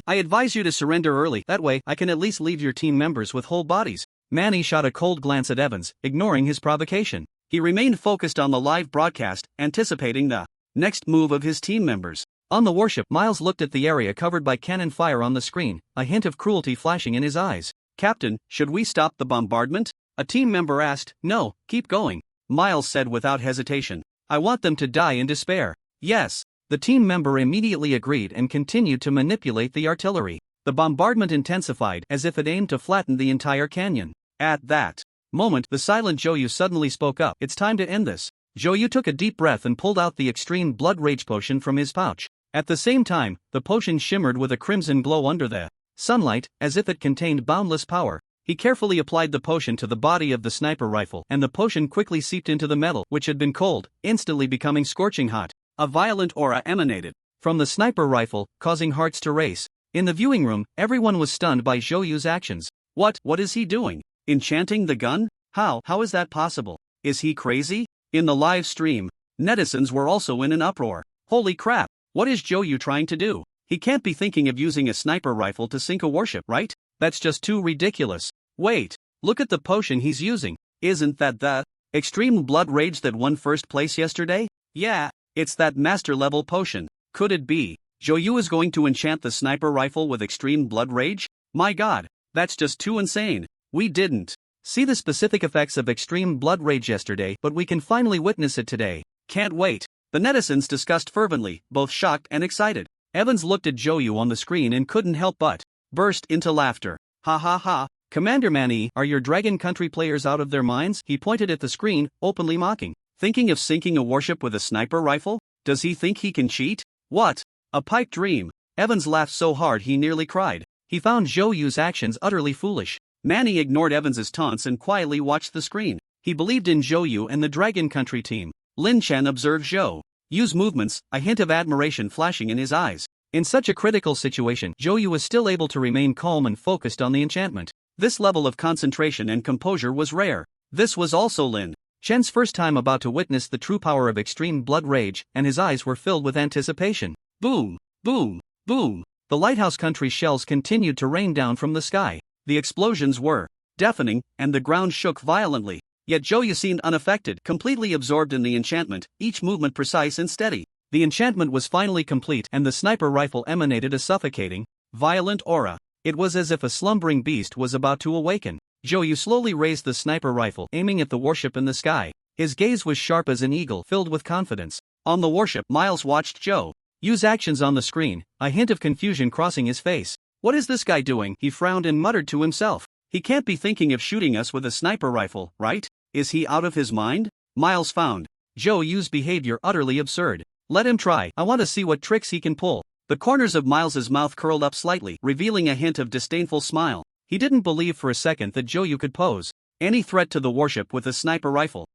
I advise you to surrender early, that way I can at least leave your team members with whole bodies. Manny shot a cold glance at Evans, ignoring his provocation. He remained focused on the live broadcast, anticipating the next move of his team members. On the warship, Miles looked at the area covered by cannon fire on the screen, a hint of cruelty flashing in his eyes. Captain, should we stop the bombardment? A team member asked. No, keep going. Miles said without hesitation. I want them to die in despair. Yes. The team member immediately agreed and continued to manipulate the artillery. The bombardment intensified as if it aimed to flatten the entire canyon. At that moment, the silent Joyu suddenly spoke up. It's time to end this. Joyu took a deep breath and pulled out the extreme blood rage potion from his pouch. At the same time, the potion shimmered with a crimson glow under the sunlight, as if it contained boundless power. He carefully applied the potion to the body of the sniper rifle, and the potion quickly seeped into the metal, which had been cold, instantly becoming scorching hot. A violent aura emanated from the sniper rifle, causing hearts to race. In the viewing room, everyone was stunned by Joyu's actions. What is he doing? Enchanting the gun? How is that possible? Is he crazy? In the live stream, netizens were also in an uproar. Holy crap, what is Joyu trying to do? He can't be thinking of using a sniper rifle to sink a warship, right? That's just too ridiculous. Wait, look at the potion he's using. Isn't that the extreme blood rage that won first place yesterday? Yeah, it's that master level potion. Could it be Joyu is going to enchant the sniper rifle with extreme blood rage? My god, that's just too insane. We didn't see the specific effects of extreme blood rage yesterday, but we can finally witness it today. Can't wait. The netizens discussed fervently, both shocked and excited. Evans looked at Joyu on the screen and couldn't help but burst into laughter. Ha ha ha. Commander Manny, are your Dragon Country players out of their minds? He pointed at the screen, openly mocking. Thinking of sinking a warship with a sniper rifle? Does he think he can cheat? What? A pipe dream. Evans laughed so hard he nearly cried. He found Joyu's actions utterly foolish. Manny ignored Evans's taunts and quietly watched the screen. He believed in Joyu and the Dragon Country team. Lin Chen observed Joyu's movements, a hint of admiration flashing in his eyes. In such a critical situation, Joyu was still able to remain calm and focused on the enchantment. This level of concentration and composure was rare. This was also Lin Chen's first time about to witness the true power of extreme blood rage, and his eyes were filled with anticipation. Boom, boom, boom. The Lighthouse Country shells continued to rain down from the sky. The explosions were deafening, and the ground shook violently. Yet Joyu seemed unaffected, completely absorbed in the enchantment, each movement precise and steady. The enchantment was finally complete, and the sniper rifle emanated a suffocating, violent aura. It was as if a slumbering beast was about to awaken. Joyu slowly raised the sniper rifle, aiming at the warship in the sky. His gaze was sharp as an eagle, filled with confidence. On the warship, Miles watched Joyu's actions on the screen, a hint of confusion crossing his face. What is this guy doing? He frowned and muttered to himself. He can't be thinking of shooting us with a sniper rifle, right? Is he out of his mind? Miles found Joyu's behavior utterly absurd. Let him try. I want to see what tricks he can pull. The corners of Miles's mouth curled up slightly, revealing a hint of disdainful smile. He didn't believe for a second that Joyu could pose any threat to the warship with a sniper rifle.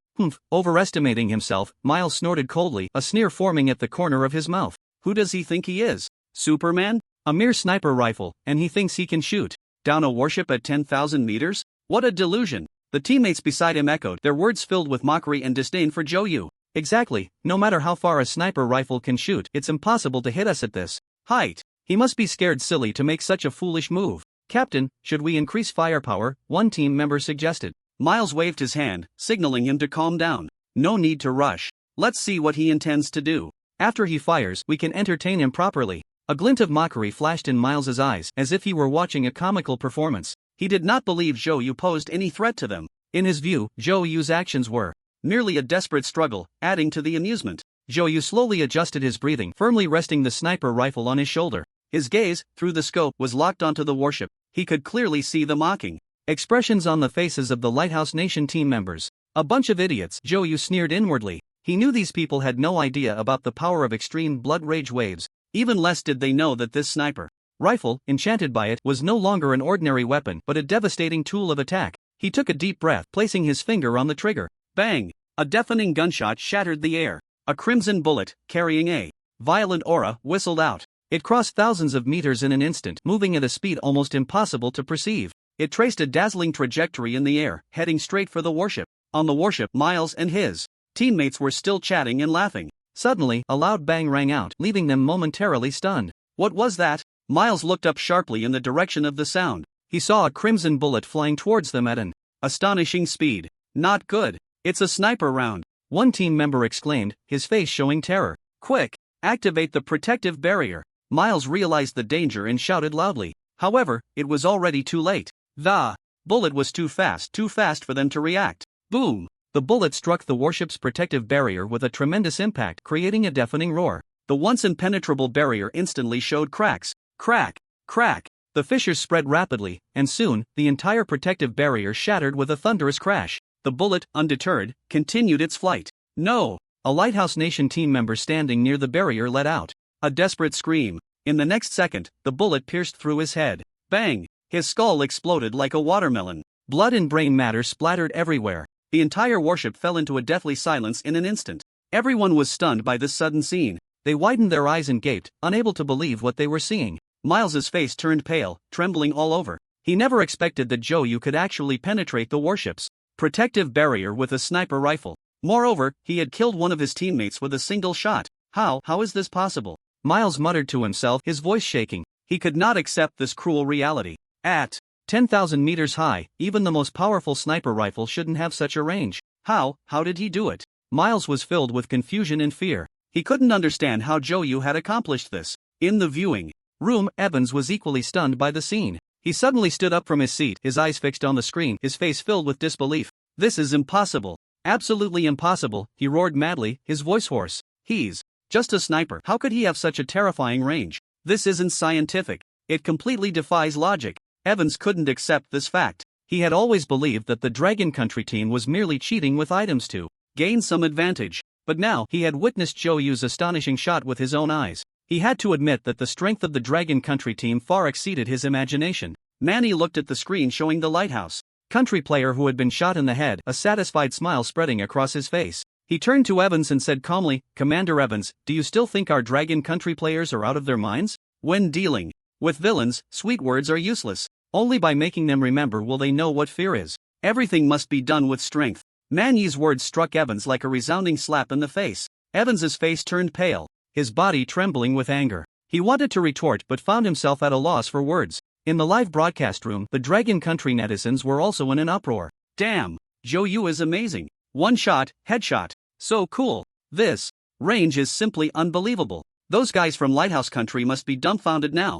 Overestimating himself, Miles snorted coldly, a sneer forming at the corner of his mouth. Who does he think he is? Superman? A mere sniper rifle, and he thinks he can shoot down a warship at 10,000 meters? What a delusion! The teammates beside him echoed, their words filled with mockery and disdain for Joyu. Exactly, no matter how far a sniper rifle can shoot, it's impossible to hit us at this height. He must be scared silly to make such a foolish move. "Captain, should we increase firepower?" one team member suggested. Miles waved his hand, signaling him to calm down. "No need to rush. Let's see what he intends to do. After he fires, we can entertain him properly." A glint of mockery flashed in Miles's eyes, as if he were watching a comical performance. He did not believe Zhou Yu posed any threat to them. In his view, Zhou Yu's actions were merely a desperate struggle, adding to the amusement. Zhou Yu slowly adjusted his breathing, firmly resting the sniper rifle on his shoulder. His gaze, through the scope, was locked onto the warship. He could clearly see the mocking expressions on the faces of the Lighthouse Nation team members. "A bunch of idiots," Zhou Yu sneered inwardly. He knew these people had no idea about the power of extreme blood rage waves. Even less did they know that this sniper rifle, enchanted by it, was no longer an ordinary weapon but a devastating tool of attack. He took a deep breath, placing his finger on the trigger. Bang! A deafening gunshot shattered the air. A crimson bullet, carrying a violent aura, whistled out. It crossed thousands of meters in an instant, moving at a speed almost impossible to perceive. It traced a dazzling trajectory in the air, heading straight for the warship. On the warship, Miles and his teammates were still chatting and laughing. Suddenly, a loud bang rang out, leaving them momentarily stunned. What was that? Miles looked up sharply in the direction of the sound. He saw a crimson bullet flying towards them at an astonishing speed. "Not good. It's a sniper round," one team member exclaimed, his face showing terror. "Quick! Activate the protective barrier." Miles realized the danger and shouted loudly. However, it was already too late. The bullet was too fast for them to react. Boom! The bullet struck the warship's protective barrier with a tremendous impact, creating a deafening roar. The once impenetrable barrier instantly showed cracks. Crack! Crack! The fissures spread rapidly, and soon, the entire protective barrier shattered with a thunderous crash. The bullet, undeterred, continued its flight. "No!" A Lighthouse Nation team member standing near the barrier let out a desperate scream. In the next second, the bullet pierced through his head. Bang! His skull exploded like a watermelon. Blood and brain matter splattered everywhere. The entire warship fell into a deathly silence in an instant. Everyone was stunned by this sudden scene. They widened their eyes and gaped, unable to believe what they were seeing. Miles's face turned pale, trembling all over. He never expected that Zhou Yu could actually penetrate the warship's protective barrier with a sniper rifle. Moreover, he had killed one of his teammates with a single shot. How is this possible? Miles muttered to himself, his voice shaking. He could not accept this cruel reality. At 10,000 meters high, even the most powerful sniper rifle shouldn't have such a range. How did he do it? Miles was filled with confusion and fear. He couldn't understand how Zhou Yu had accomplished this. In the viewing room, Evans was equally stunned by the scene. He suddenly stood up from his seat, his eyes fixed on the screen, his face filled with disbelief. "This is impossible. Absolutely impossible," he roared madly, his voice hoarse. "He's just a sniper. How could he have such a terrifying range? This isn't scientific. It completely defies logic." Evans couldn't accept this fact. He had always believed that the Dragon Country team was merely cheating with items to gain some advantage. But now, he had witnessed Zhou Yu's astonishing shot with his own eyes. He had to admit that the strength of the Dragon Country team far exceeded his imagination. Manny looked at the screen showing the Lighthouse Country player who had been shot in the head, a satisfied smile spreading across his face. He turned to Evans and said calmly, "Commander Evans, do you still think our Dragon Country players are out of their minds? When dealing with villains, sweet words are useless. Only by making them remember will they know what fear is. Everything must be done with strength." Manny's words struck Evans like a resounding slap in the face. Evans's face turned pale, his body trembling with anger. He wanted to retort but found himself at a loss for words. In the live broadcast room, the Dragon Country netizens were also in an uproar. "Damn, Zhou Yu is amazing. One shot, headshot. So cool. This range is simply unbelievable. Those guys from Lighthouse Country must be dumbfounded now.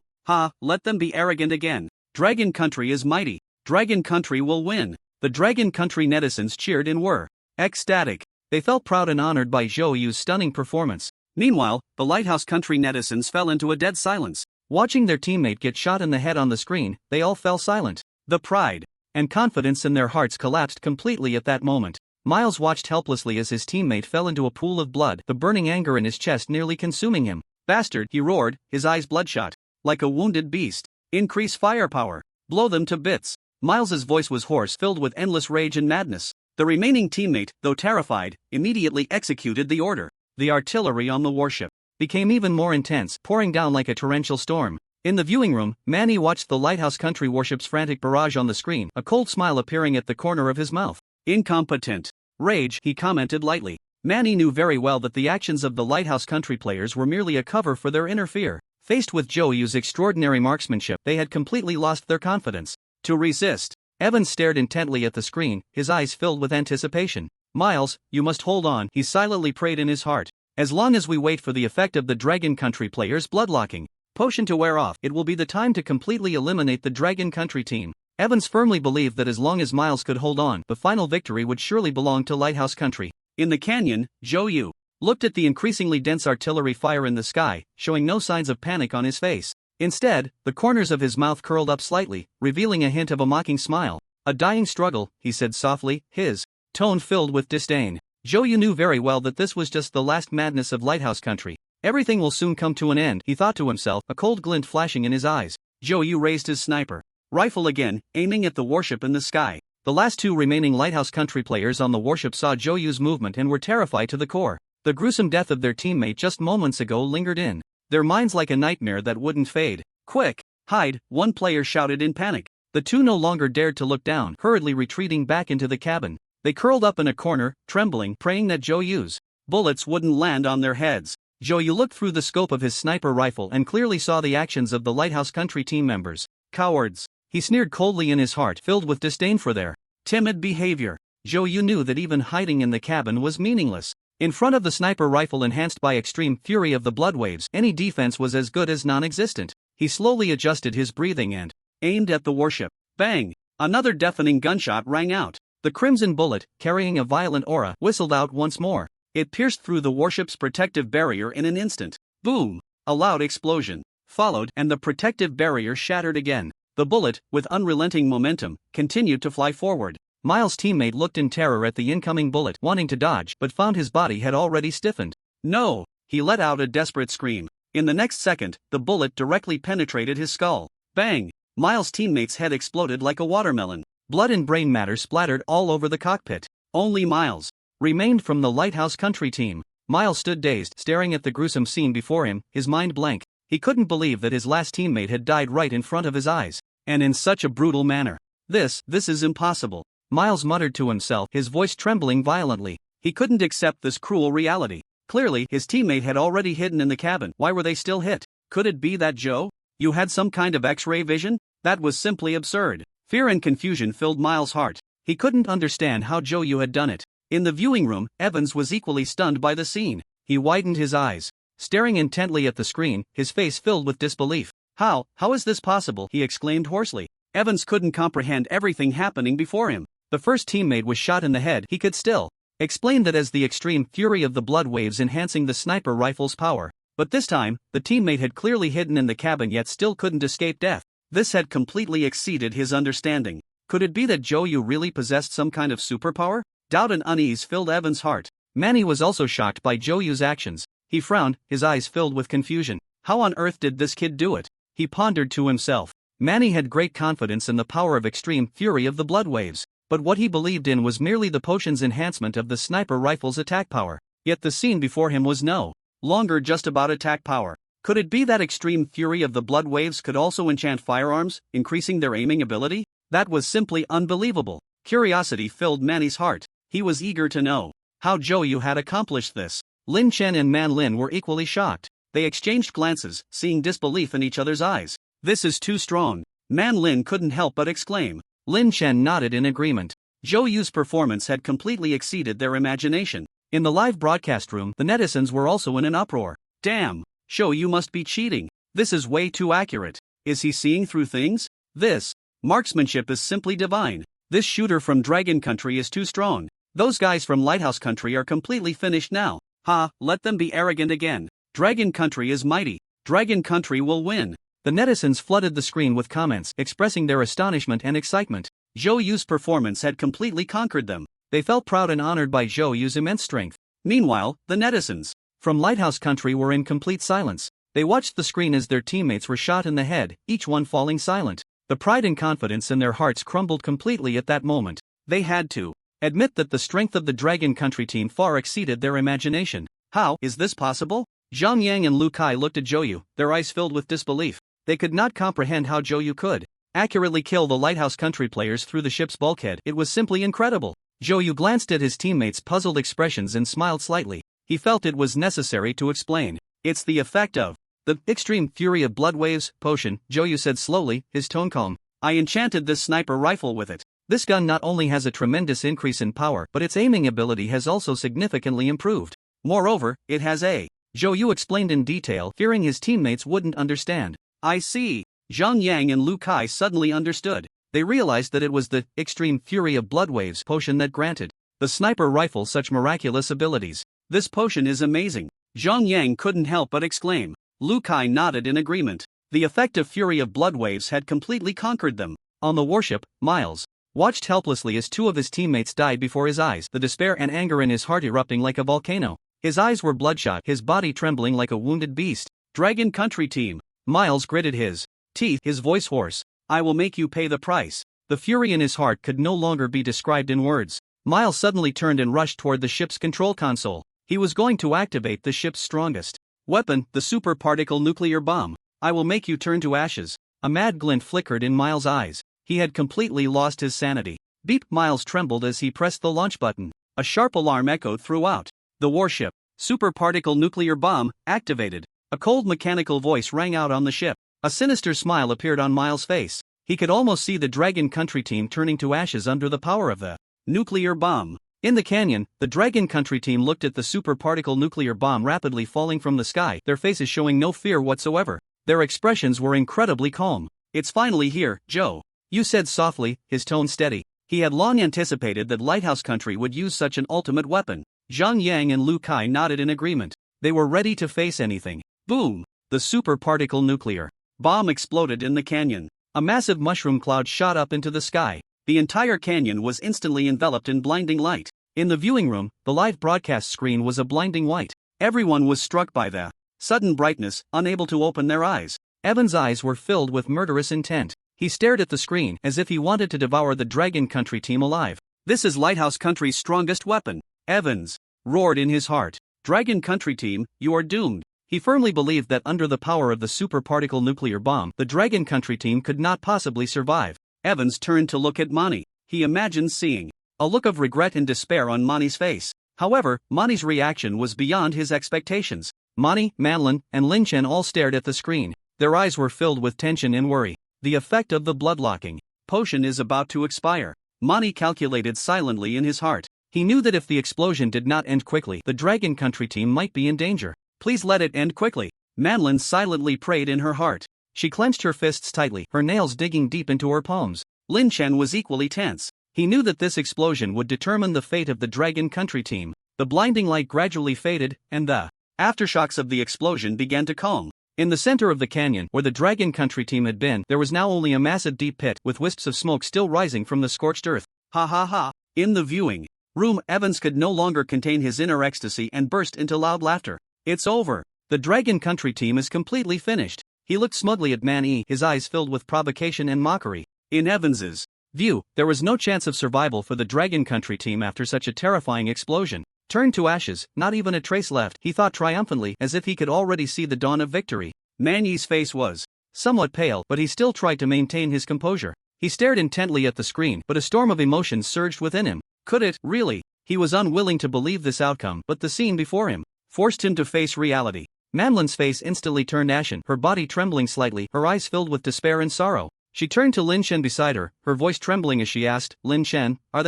Let them be arrogant again. Dragon Country is mighty. Dragon Country will win." The Dragon Country netizens cheered and were ecstatic. They felt proud and honored by Zhou Yu's stunning performance. Meanwhile, the Lighthouse Country netizens fell into a dead silence. Watching their teammate get shot in the head on the screen, they all fell silent. The pride and confidence in their hearts collapsed completely at that moment. Miles watched helplessly as his teammate fell into a pool of blood, the burning anger in his chest nearly consuming him. "Bastard," he roared, his eyes bloodshot. Like a wounded beast. "Increase firepower. Blow them to bits." Miles's voice was hoarse, filled with endless rage and madness. The remaining teammate, though terrified, immediately executed the order. The artillery on the warship became even more intense, pouring down like a torrential storm. In the viewing room, Manny watched the Lighthouse Country warship's frantic barrage on the screen, a cold smile appearing at the corner of his mouth. "Incompetent. Rage," he commented lightly. Manny knew very well that the actions of the Lighthouse Country players were merely a cover for their inner fear. Faced with Zhou Yu's extraordinary marksmanship, they had completely lost their confidence. To resist, Evans stared intently at the screen, his eyes filled with anticipation. Miles, you must hold on, he silently prayed in his heart. As long as we wait for the effect of the Dragon Country players' bloodlocking potion to wear off, it will be the time to completely eliminate the Dragon Country team. Evans firmly believed that as long as Miles could hold on, the final victory would surely belong to Lighthouse Country. In the canyon, Zhou Yu looked at the increasingly dense artillery fire in the sky, showing no signs of panic on his face. Instead, the corners of his mouth curled up slightly, revealing a hint of a mocking smile. A dying struggle, he said softly, his tone filled with disdain. Zhou Yu knew very well that this was just the last madness of Lighthouse Country. Everything will soon come to an end, he thought to himself, a cold glint flashing in his eyes. Zhou Yu raised his sniper rifle again, aiming at the warship in the sky. The last two remaining Lighthouse Country players on the warship saw Zhou Yu's movement and were terrified to the core. The gruesome death of their teammate just moments ago lingered in their minds like a nightmare that wouldn't fade. Quick, hide, one player shouted in panic. The two no longer dared to look down, hurriedly retreating back into the cabin. They curled up in a corner, trembling, praying that Zhou Yu's bullets wouldn't land on their heads. Zhou Yu looked through the scope of his sniper rifle and clearly saw the actions of the Lighthouse Country team members. Cowards. He sneered coldly in his heart, filled with disdain for their timid behavior. Zhou Yu knew that even hiding in the cabin was meaningless. In front of the sniper rifle enhanced by extreme fury of the blood waves, any defense was as good as non-existent. He slowly adjusted his breathing and aimed at the warship. Bang! Another deafening gunshot rang out. The crimson bullet, carrying a violent aura, whistled out once more. It pierced through the warship's protective barrier in an instant. Boom! A loud explosion followed, and the protective barrier shattered again. The bullet, with unrelenting momentum, continued to fly forward. Miles' teammate looked in terror at the incoming bullet, wanting to dodge, but found his body had already stiffened. No! He let out a desperate scream. In the next second, the bullet directly penetrated his skull. Bang! Miles' teammate's head exploded like a watermelon. Blood and brain matter splattered all over the cockpit. Only Miles remained from the Lighthouse Country team. Miles stood dazed, staring at the gruesome scene before him, his mind blank. He couldn't believe that his last teammate had died right in front of his eyes, and in such a brutal manner. This is impossible. Miles muttered to himself, his voice trembling violently. He couldn't accept this cruel reality. Clearly, his teammate had already hidden in the cabin. Why were they still hit? Could it be that Zhou Yu had some kind of X-ray vision? That was simply absurd. Fear and confusion filled Miles' heart. He couldn't understand how Zhou Yu had done it. In the viewing room, Evans was equally stunned by the scene. He widened his eyes, staring intently at the screen, his face filled with disbelief. How is this possible? He exclaimed hoarsely. Evans couldn't comprehend everything happening before him. The first teammate was shot in the head. He could still explain that as the extreme fury of the blood waves enhancing the sniper rifle's power. But this time, the teammate had clearly hidden in the cabin yet still couldn't escape death. This had completely exceeded his understanding. Could it be that Zhou Yu really possessed some kind of superpower? Doubt and unease filled Evans' heart. Manny was also shocked by Zhou Yu's actions. He frowned, his eyes filled with confusion. How on earth did this kid do it? He pondered to himself. Manny had great confidence in the power of extreme fury of the blood waves, but what he believed in was merely the potion's enhancement of the sniper rifle's attack power. Yet the scene before him was no longer just about attack power. Could it be that extreme fury of the blood waves could also enchant firearms, increasing their aiming ability? That was simply unbelievable. Curiosity filled Manny's heart. He was eager to know how Zhou Yu had accomplished this. Lin Chen and Man Lin were equally shocked. They exchanged glances, seeing disbelief in each other's eyes. This is too strong. Man Lin couldn't help but exclaim. Lin Chen nodded in agreement. Zhou Yu's performance had completely exceeded their imagination. In the live broadcast room, the netizens were also in an uproar. Damn! Zhou Yu must be cheating. This is way too accurate. Is he seeing through things? This marksmanship is simply divine. This shooter from Dragon Country is too strong. Those guys from Lighthouse Country are completely finished now. Ha, let them be arrogant again. Dragon Country is mighty. Dragon Country will win. The netizens flooded the screen with comments expressing their astonishment and excitement. Zhou Yu's performance had completely conquered them. They felt proud and honored by Zhou Yu's immense strength. Meanwhile, the netizens from Lighthouse Country were in complete silence. They watched the screen as their teammates were shot in the head, each one falling silent. The pride and confidence in their hearts crumbled completely at that moment. They had to admit that the strength of the Dragon Country team far exceeded their imagination. How is this possible? Zhang Yang and Lu Kai looked at Zhou Yu, their eyes filled with disbelief. They could not comprehend how Zhou Yu could accurately kill the Lighthouse Country players through the ship's bulkhead. It was simply incredible. Zhou Yu glanced at his teammates' puzzled expressions and smiled slightly. He felt it was necessary to explain. It's the effect of The extreme fury of blood waves potion, Joyu said slowly, his tone calm. I enchanted this sniper rifle with it. This gun not only has a tremendous increase in power, but its aiming ability has also significantly improved. Moreover, it has a. Joyu explained in detail, fearing his teammates wouldn't understand. I see. Zhang Yang and Lu Kai suddenly understood. They realized that it was the extreme fury of blood waves potion that granted the sniper rifle such miraculous abilities. This potion is amazing. Zhang Yang couldn't help but exclaim. Lu Kai nodded in agreement. The effective fury of blood waves had completely conquered them. On the warship, Miles watched helplessly as two of his teammates died before his eyes, the despair and anger in his heart erupting like a volcano. His eyes were bloodshot, his body trembling like a wounded beast. Dragon Country Team. Miles gritted his teeth, his voice hoarse. I will make you pay the price. The fury in his heart could no longer be described in words. Miles suddenly turned and rushed toward the ship's control console. He was going to activate the ship's strongest weapon, the super particle nuclear bomb. I will make you turn to ashes. A mad glint flickered in Miles' eyes. He had completely lost his sanity. Beep! Miles trembled as he pressed the launch button. A sharp alarm echoed throughout the warship. Super particle nuclear bomb activated. A cold mechanical voice rang out on the ship. A sinister smile appeared on Miles' face. He could almost see the Dragon Country Team turning to ashes under the power of the nuclear bomb. In the canyon, the Dragon Country Team looked at the super particle nuclear bomb rapidly falling from the sky, their faces showing no fear whatsoever. Their expressions were incredibly calm. It's finally here, Joe. Yu said softly, his tone steady. He had long anticipated that Lighthouse Country would use such an ultimate weapon. Zhang Yang and Lu Kai nodded in agreement. They were ready to face anything. Boom! The super particle nuclear bomb exploded in the canyon. A massive mushroom cloud shot up into the sky. The entire canyon was instantly enveloped in blinding light. In the viewing room, the live broadcast screen was a blinding white. Everyone was struck by the sudden brightness, unable to open their eyes. Evan's eyes were filled with murderous intent. He stared at the screen as if he wanted to devour the Dragon Country Team alive. This is Lighthouse Country's strongest weapon. Evans roared in his heart. Dragon Country Team, you are doomed. He firmly believed that under the power of the super particle nuclear bomb, the Dragon Country Team could not possibly survive. Evans turned to look at Mani. He imagined seeing a look of regret and despair on Mani's face. However, Mani's reaction was beyond his expectations. Mani, Manlin, and Lin Chen all stared at the screen. Their eyes were filled with tension and worry. The effect of the bloodlocking potion is about to expire. Mani calculated silently in his heart. He knew that if the explosion did not end quickly, the Dragon Country Team might be in danger. Please let it end quickly. Manlin silently prayed in her heart. She clenched her fists tightly, her nails digging deep into her palms. Lin Chen was equally tense. He knew that this explosion would determine the fate of the Dragon Country Team. The blinding light gradually faded, and the aftershocks of the explosion began to calm. In the center of the canyon, where the Dragon Country Team had been, there was now only a massive deep pit with wisps of smoke still rising from the scorched earth. Ha ha ha! In the viewing room, Evans could no longer contain his inner ecstasy and burst into loud laughter. It's over. The Dragon Country Team is completely finished. He looked smugly at Man-E, his eyes filled with provocation and mockery. In Evans's view, there was no chance of survival for the Dragon Country Team after such a terrifying explosion. Turned to ashes, not even a trace left, he thought triumphantly, as if he could already see the dawn of victory. Man-E's face was somewhat pale, but he still tried to maintain his composure. He stared intently at the screen, but a storm of emotions surged within him. Could it, really? He was unwilling to believe this outcome, but the scene before him forced him to face reality. Manlin's face instantly turned ashen, her body trembling slightly, her eyes filled with despair and sorrow. She turned to Lin Chen beside her, her voice trembling as she asked, Lin Chen, are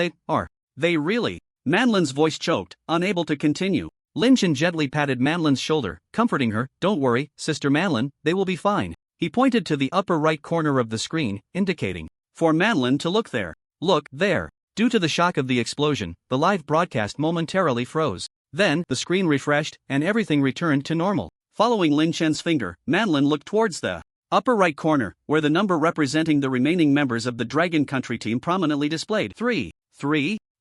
they really? Manlin's voice choked, unable to continue. Lin Chen gently patted Manlin's shoulder, comforting her. Don't worry, Sister Manlin, they will be fine. He pointed to the upper right corner of the screen, indicating for Manlin to look there. Look, there. Due to the shock of the explosion, the live broadcast momentarily froze. Then, the screen refreshed, and everything returned to normal. Following Lin Chen's finger, Manlin looked towards the upper right corner, where the number representing the remaining members of the Dragon Country Team prominently displayed. 3.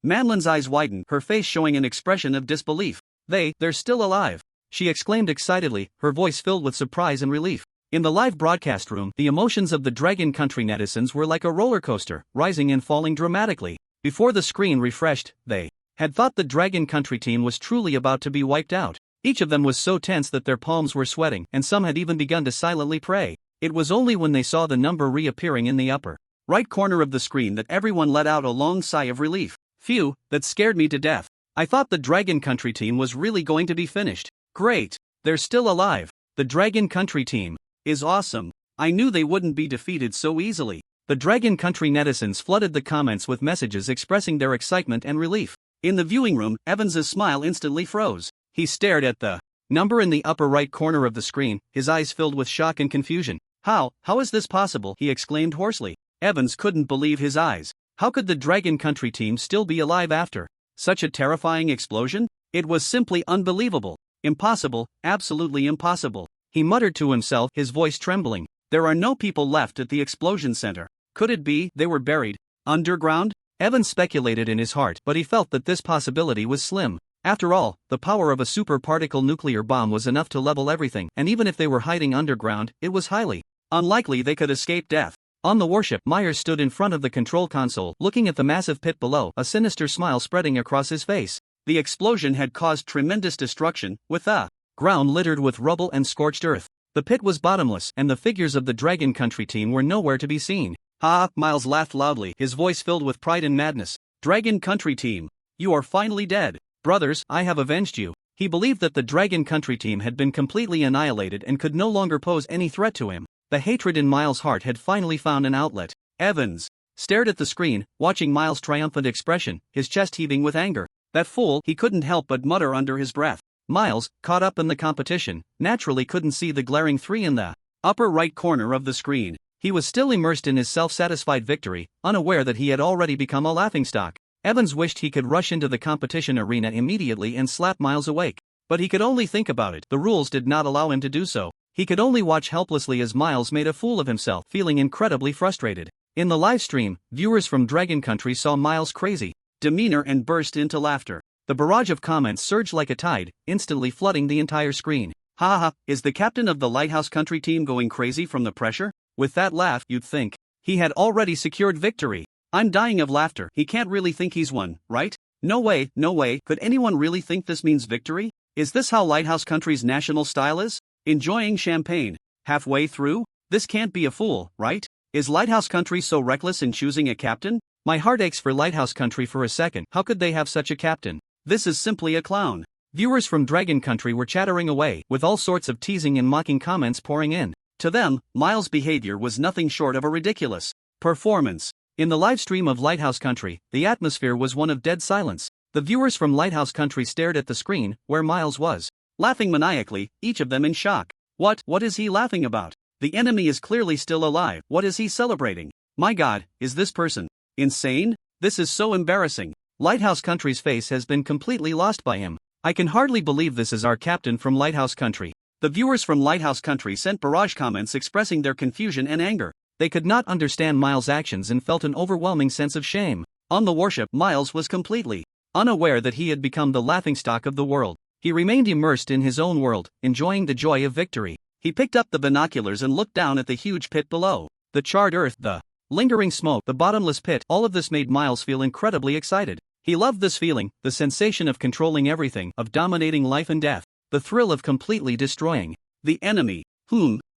Manlin's eyes widened, her face showing an expression of disbelief. They're still alive. She exclaimed excitedly, her voice filled with surprise and relief. In the live broadcast room, the emotions of the Dragon Country netizens were like a roller coaster, rising and falling dramatically. Before the screen refreshed, they had thought the Dragon Country Team was truly about to be wiped out. Each of them was so tense that their palms were sweating, and some had even begun to silently pray. It was only when they saw the number reappearing in the upper right corner of the screen that everyone let out a long sigh of relief. Phew, that scared me to death. I thought the Dragon Country Team was really going to be finished. Great. They're still alive. The Dragon Country team is awesome. I knew they wouldn't be defeated so easily. The Dragon Country netizens flooded the comments with messages expressing their excitement and relief. In the viewing room, Evans's smile instantly froze. He stared at the number in the upper right corner of the screen, his eyes filled with shock and confusion. How is this possible? He exclaimed hoarsely. Evans couldn't believe his eyes. How could the Dragon Country team still be alive after such a terrifying explosion? It was simply unbelievable. Impossible, absolutely impossible. He muttered to himself, his voice trembling. There are no people left at the explosion center. Could it be they were buried underground? Evans speculated in his heart, but he felt that this possibility was slim. After all, the power of a superparticle nuclear bomb was enough to level everything, and even if they were hiding underground, it was highly unlikely they could escape death. On the warship, Myers stood in front of the control console, looking at the massive pit below, a sinister smile spreading across his face. The explosion had caused tremendous destruction, with the ground littered with rubble and scorched earth. The pit was bottomless, and the figures of the Dragon Country team were nowhere to be seen. Ha! Miles laughed loudly, his voice filled with pride and madness. Dragon Country team, you are finally dead. Brothers, I have avenged you. He believed that the Dragon Country team had been completely annihilated and could no longer pose any threat to him. The hatred in Miles' heart had finally found an outlet. Evans stared at the screen, watching Miles' triumphant expression, his chest heaving with anger. That fool, he couldn't help but mutter under his breath. Miles, caught up in the competition, naturally couldn't see the glaring 3 in the upper right corner of the screen. He was still immersed in his self-satisfied victory, unaware that he had already become a laughingstock. Evans wished he could rush into the competition arena immediately and slap Miles awake. But he could only think about it. The rules did not allow him to do so. He could only watch helplessly as Miles made a fool of himself, feeling incredibly frustrated. In the live stream, viewers from Dragon Country saw Miles' crazy demeanor and burst into laughter. The barrage of comments surged like a tide, instantly flooding the entire screen. Ha ha, is the captain of the Lighthouse Country team going crazy from the pressure? With that laugh, you'd think he had already secured victory. I'm dying of laughter. He can't really think he's won, right? No way, no way. Could anyone really think this means victory? Is this how Lighthouse Country's national style is? Enjoying champagne halfway through? This can't be a fool, right? Is Lighthouse Country so reckless in choosing a captain? My heart aches for Lighthouse Country for a second. How could they have such a captain? This is simply a clown. Viewers from Dragon Country were chattering away, with all sorts of teasing and mocking comments pouring in. To them, Miles' behavior was nothing short of a ridiculous performance. In the live stream of Lighthouse Country, the atmosphere was one of dead silence. The viewers from Lighthouse Country stared at the screen, where Miles was laughing maniacally, each of them in shock. What is he laughing about? The enemy is clearly still alive. What is he celebrating? My God, is this person insane? This is so embarrassing. Lighthouse Country's face has been completely lost by him. I can hardly believe this is our captain from Lighthouse Country. The viewers from Lighthouse Country sent barrage comments expressing their confusion and anger. They could not understand Miles' actions and felt an overwhelming sense of shame. On the warship, Miles was completely unaware that he had become the laughingstock of the world. He remained immersed in his own world, enjoying the joy of victory. He picked up the binoculars and looked down at the huge pit below. The charred earth, the lingering smoke, the bottomless pit, all of this made Miles feel incredibly excited. He loved this feeling, the sensation of controlling everything, of dominating life and death, the thrill of completely destroying the enemy.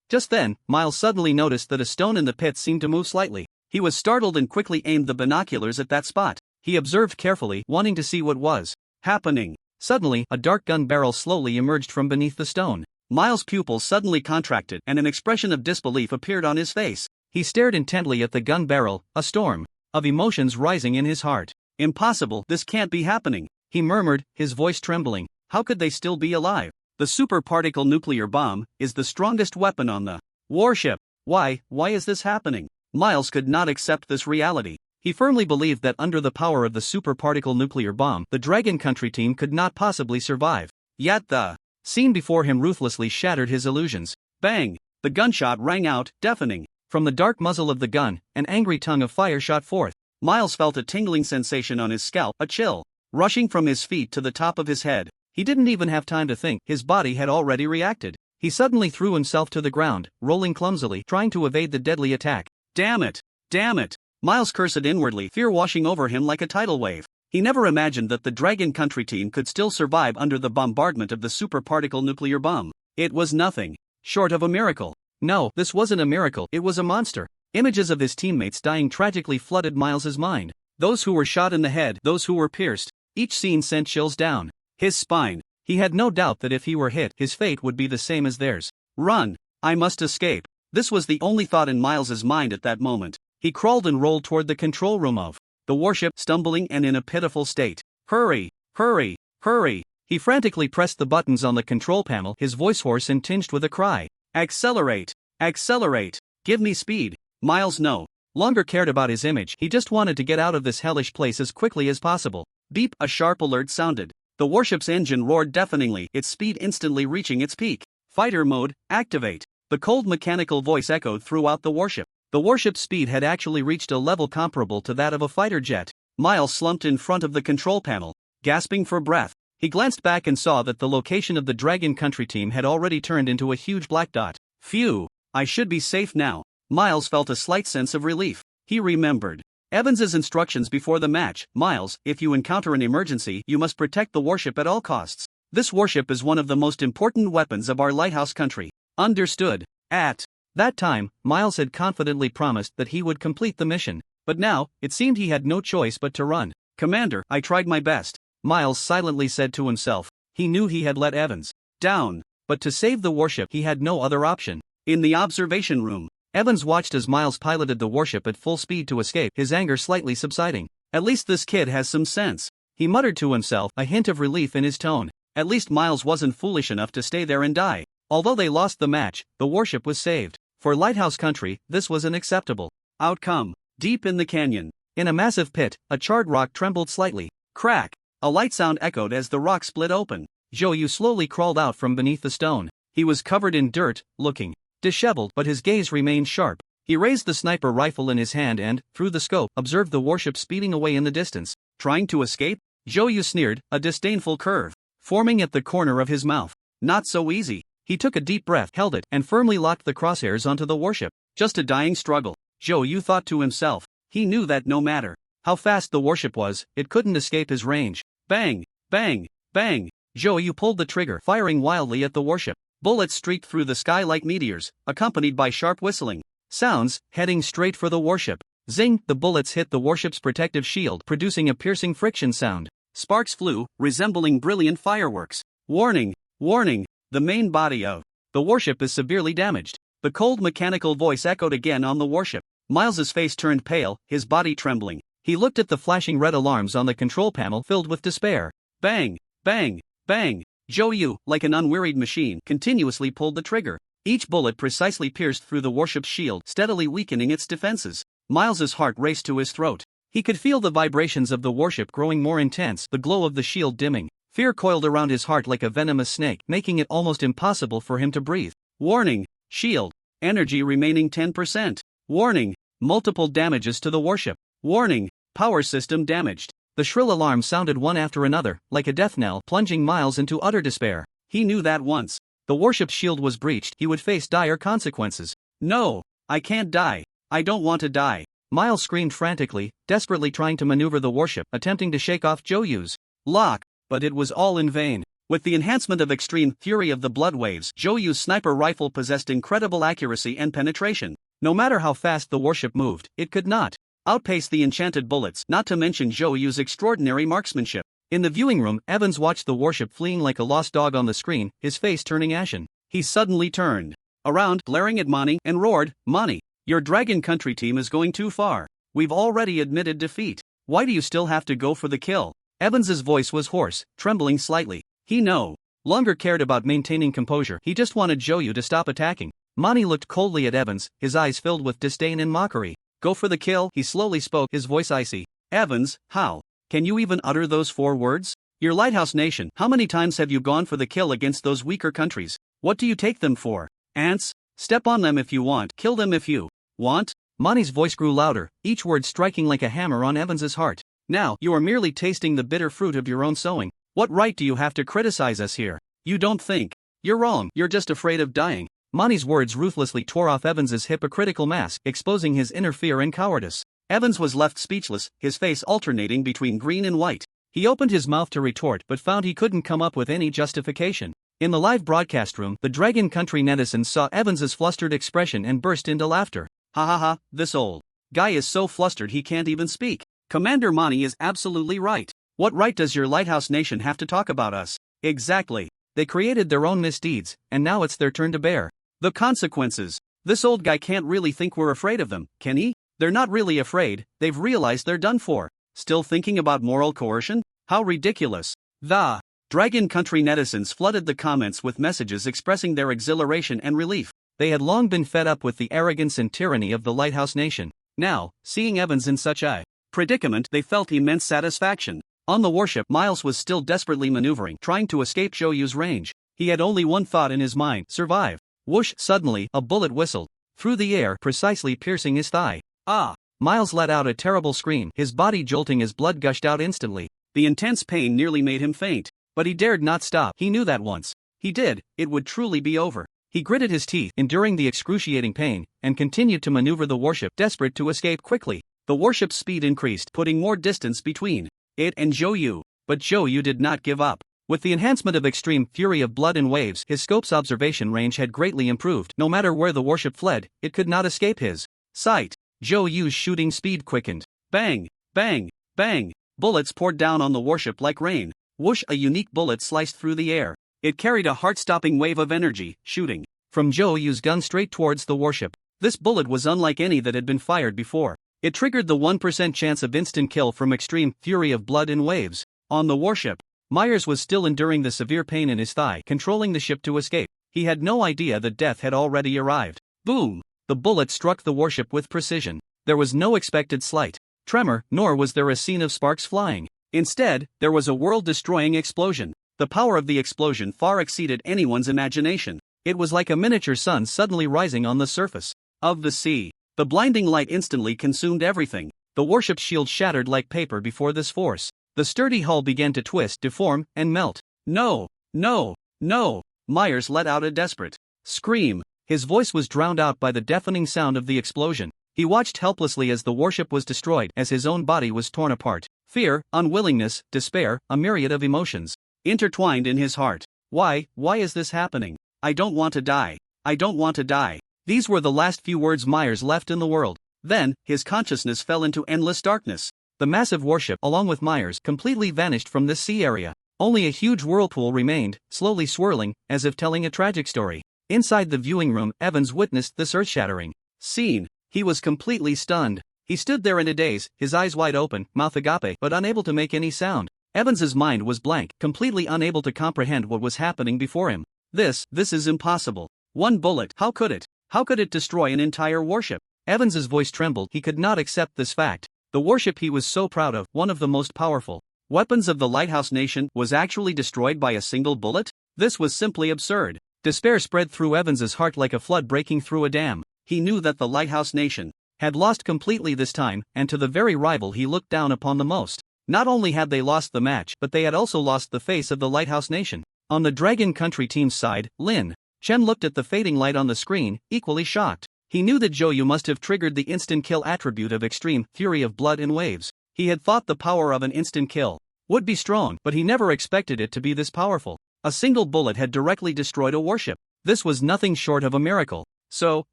Just then, Miles suddenly noticed that a stone in the pit seemed to move slightly. He was startled and quickly aimed the binoculars at that spot. He observed carefully, wanting to see what was happening. Suddenly, a dark gun barrel slowly emerged from beneath the stone. Miles' pupils suddenly contracted and an expression of disbelief appeared on his face. He stared intently at the gun barrel, a storm of emotions rising in his heart. Impossible, this can't be happening, he murmured, his voice trembling. How could they still be alive? The superparticle nuclear bomb is the strongest weapon on the warship. Why is this happening? Miles could not accept this reality. He firmly believed that under the power of the superparticle nuclear bomb, the Dragon Country team could not possibly survive. Yet the scene before him ruthlessly shattered his illusions. Bang! The gunshot rang out, deafening. From the dark muzzle of the gun, an angry tongue of fire shot forth. Miles felt a tingling sensation on his scalp, a chill rushing from his feet to the top of his head. He didn't even have time to think, his body had already reacted. He suddenly threw himself to the ground, rolling clumsily, trying to evade the deadly attack. Damn it! Damn it! Miles cursed inwardly, fear washing over him like a tidal wave. He never imagined that the Dragon Country team could still survive under the bombardment of the superparticle nuclear bomb. It was nothing short of a miracle. No, this wasn't a miracle, it was a monster. Images of his teammates dying tragically flooded Miles's mind. Those who were shot in the head, those who were pierced. Each scene sent chills down his spine. He had no doubt that if he were hit, his fate would be the same as theirs. Run! I must escape. This was the only thought in Miles's mind at that moment. He crawled and rolled toward the control room of the warship, stumbling and in a pitiful state. Hurry! Hurry! Hurry! He frantically pressed the buttons on the control panel, his voice hoarse and tinged with a cry. Accelerate! Accelerate! Give me speed! Miles no longer cared about his image, he just wanted to get out of this hellish place as quickly as possible. Beep! A sharp alert sounded. The warship's engine roared deafeningly, its speed instantly reaching its peak. Fighter mode, activate! The cold mechanical voice echoed throughout the warship. The warship's speed had actually reached a level comparable to that of a fighter jet. Miles slumped in front of the control panel, gasping for breath. He glanced back and saw that the location of the Dragon Country team had already turned into a huge black dot. Phew! I should be safe now. Miles felt a slight sense of relief. He remembered Evans's instructions before the match. Miles, if you encounter an emergency, you must protect the warship at all costs. This warship is one of the most important weapons of our lighthouse country. Understood. At that time, Miles had confidently promised that he would complete the mission. But now, it seemed he had no choice but to run. Commander, I tried my best, Miles silently said to himself. He knew he had let Evans down, but to save the warship he had no other option. In the observation room, Evans watched as Miles piloted the warship at full speed to escape, his anger slightly subsiding. At least this kid has some sense, he muttered to himself, a hint of relief in his tone. At least Miles wasn't foolish enough to stay there and die. Although they lost the match, the warship was saved. For Lighthouse Country, this was an acceptable outcome. Deep in the canyon, in a massive pit, a charred rock trembled slightly. Crack! A light sound echoed as the rock split open. Zhou slowly crawled out from beneath the stone. He was covered in dirt, looking disheveled, but his gaze remained sharp. He raised the sniper rifle in his hand and, through the scope, observed the warship speeding away in the distance. Trying to escape? Zhou sneered, a disdainful curve forming at the corner of his mouth. Not so easy. He took a deep breath, held it, and firmly locked the crosshairs onto the warship. Just a dying struggle, Zhou thought to himself. He knew that no matter how fast the warship was, it couldn't escape his range. Bang! Bang! Bang! Zhou pulled the trigger, firing wildly at the warship. Bullets streaked through the sky like meteors, accompanied by sharp whistling sounds, heading straight for the warship. Zing! The bullets hit the warship's protective shield, producing a piercing friction sound. Sparks flew, resembling brilliant fireworks. Warning! Warning! The main body of the warship is severely damaged. The cold mechanical voice echoed again on the warship. Miles's face turned pale, his body trembling. He looked at the flashing red alarms on the control panel, filled with despair. Bang! Bang! Bang! Zhou, like an unwearied machine, continuously pulled the trigger. Each bullet precisely pierced through the warship's shield, steadily weakening its defenses. Miles's heart raced to his throat. He could feel the vibrations of the warship growing more intense, the glow of the shield dimming. Fear coiled around his heart like a venomous snake, making it almost impossible for him to breathe. Warning! Shield energy remaining 10%. Warning! Multiple damages to the warship. Warning! Power system damaged. The shrill alarms sounded one after another, like a death knell, plunging Miles into utter despair. He knew that once the warship's shield was breached, he would face dire consequences. No! I can't die! I don't want to die! Miles screamed frantically, desperately trying to maneuver the warship, attempting to shake off Zhou's lock. But it was all in vain. With the enhancement of extreme fury of the blood waves, Zhou's sniper rifle possessed incredible accuracy and penetration. No matter how fast the warship moved, it could not outpace the enchanted bullets, not to mention Zhou's extraordinary marksmanship. In the viewing room, Evans watched the warship fleeing like a lost dog on the screen, his face turning ashen. He suddenly turned around, glaring at Mani, and roared, "Mani, your Dragon Country team is going too far. We've already admitted defeat. Why do you still have to go for the kill?" Evans's voice was hoarse, trembling slightly. He no longer cared about maintaining composure, he just wanted Zhou to stop attacking. Mani looked coldly at Evans, his eyes filled with disdain and mockery. "Go for the kill," he slowly spoke, his voice icy. "Evans, how can you even utter those 4 words? Your lighthouse nation, how many times have you gone for the kill against those weaker countries? What do you take them for? Ants? Step on them if you want, kill them if you want." Mani's voice grew louder, each word striking like a hammer on Evans's heart. "Now, you are merely tasting the bitter fruit of your own sowing. What right do you have to criticize us here? You don't think. You're wrong, you're just afraid of dying." Mani's words ruthlessly tore off Evans's hypocritical mask, exposing his inner fear and cowardice. Evans was left speechless, his face alternating between green and white. He opened his mouth to retort but found he couldn't come up with any justification. In the live broadcast room, the Dragon Country netizens saw Evans's flustered expression and burst into laughter. "Ha ha ha, this old guy is so flustered he can't even speak. Commander Mani is absolutely right. What right does your lighthouse nation have to talk about us?" "Exactly. They created their own misdeeds, and now it's their turn to bear The consequences. This old guy can't really think we're afraid of them, can he? They're not really afraid, they've realized they're done for. Still thinking about moral coercion? How ridiculous. The Dragon Country netizens flooded the comments with messages expressing their exhilaration and relief. They had long been fed up with the arrogance and tyranny of the Lighthouse Nation. Now, seeing Evans in such a predicament, they felt immense satisfaction. On the warship, Miles was still desperately maneuvering, trying to escape Zhou range. He had only one thought in his mind: survive. Whoosh! Suddenly, a bullet whistled through the air, precisely piercing his thigh. Ah! Miles let out a terrible scream, his body jolting as blood gushed out instantly. The intense pain nearly made him faint. But he dared not stop. He knew that once he did, it would truly be over. He gritted his teeth, enduring the excruciating pain, and continued to maneuver the warship, desperate to escape quickly. The warship's speed increased, putting more distance between it and Zhou. But Zhou did not give up. With the enhancement of extreme fury of blood and waves, his scope's observation range had greatly improved. No matter where the warship fled, it could not escape his sight. Zhou's shooting speed quickened. Bang! Bang! Bang! Bullets poured down on the warship like rain. Whoosh! A unique bullet sliced through the air. It carried a heart-stopping wave of energy, shooting from Zhou's gun straight towards the warship. This bullet was unlike any that had been fired before. It triggered the 1% chance of instant kill from extreme fury of blood and waves. On the warship, Myers was still enduring the severe pain in his thigh, controlling the ship to escape. He had no idea that death had already arrived. Boom! The bullet struck the warship with precision. There was no expected slight tremor, nor was there a scene of sparks flying. Instead, there was a world-destroying explosion. The power of the explosion far exceeded anyone's imagination. It was like a miniature sun suddenly rising on the surface of the sea. The blinding light instantly consumed everything. The warship's shield shattered like paper before this force. The sturdy hull began to twist, deform, and melt. No! No! No! Myers let out a desperate scream. His voice was drowned out by the deafening sound of the explosion. He watched helplessly as the warship was destroyed, as his own body was torn apart. Fear, unwillingness, despair, a myriad of emotions intertwined in his heart. Why is this happening? I don't want to die. I don't want to die. These were the last few words Myers left in the world. Then, his consciousness fell into endless darkness. The massive warship, along with Myers, completely vanished from this sea area. Only a huge whirlpool remained, slowly swirling, as if telling a tragic story. Inside the viewing room, Evans witnessed this earth-shattering scene. He was completely stunned. He stood there in a daze, his eyes wide open, mouth agape, but unable to make any sound. Evans's mind was blank, completely unable to comprehend what was happening before him. This is impossible. One bullet, how could it? How could it destroy an entire warship? Evans's voice trembled. He could not accept this fact. The warship he was so proud of, one of the most powerful weapons of the Lighthouse Nation, was actually destroyed by a single bullet? This was simply absurd. Despair spread through Evans's heart like a flood breaking through a dam. He knew that the Lighthouse Nation had lost completely this time, and to the very rival he looked down upon the most. Not only had they lost the match, but they had also lost the face of the Lighthouse Nation. On the Dragon Country team's side, Lin Chen looked at the fading light on the screen, equally shocked. He knew that Zhou must have triggered the instant kill attribute of extreme fury of blood and waves. He had thought the power of an instant kill would be strong, but he never expected it to be this powerful. A single bullet had directly destroyed a warship. This was nothing short of a miracle. So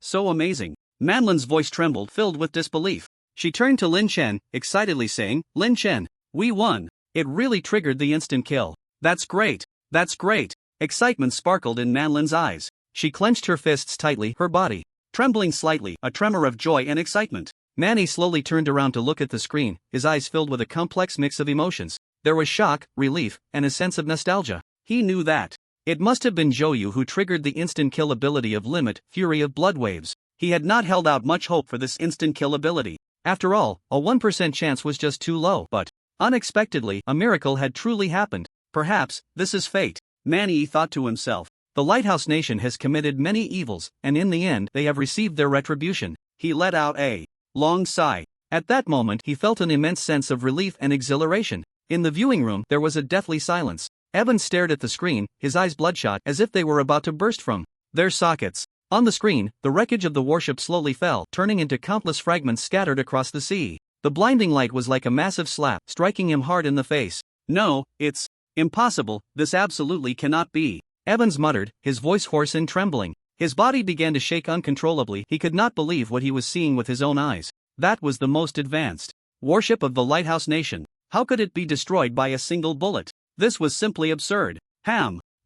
amazing. Manlin's voice trembled, filled with disbelief. She turned to Lin Chen, excitedly saying, "Lin Chen, we won. It really triggered the instant kill. That's great. That's great." Excitement sparkled in Manlin's eyes. She clenched her fists tightly, her body trembling slightly, a tremor of joy and excitement. Manny slowly turned around to look at the screen, his eyes filled with a complex mix of emotions. There was shock, relief, and a sense of nostalgia. He knew that it must have been Zhou who triggered the instant kill ability of Limit, Fury of Blood Waves. He had not held out much hope for this instant kill ability. After all, a 1% chance was just too low. But unexpectedly, a miracle had truly happened. Perhaps this is fate, Manny thought to himself. The Lighthouse Nation has committed many evils, and in the end they have received their retribution. He let out a long sigh. At that moment he felt an immense sense of relief and exhilaration. In the viewing room there was a deathly silence. Evans stared at the screen, his eyes bloodshot, as if they were about to burst from their sockets. On the screen, the wreckage of the warship slowly fell, turning into countless fragments scattered across the sea. The blinding light was like a massive slap, striking him hard in the face. "No, it's impossible, this absolutely cannot be," Evans muttered, his voice hoarse and trembling. His body began to shake uncontrollably. He could not believe what he was seeing with his own eyes. That was the most advanced warship of the Lighthouse Nation. How could it be destroyed by a single bullet? This was simply absurd.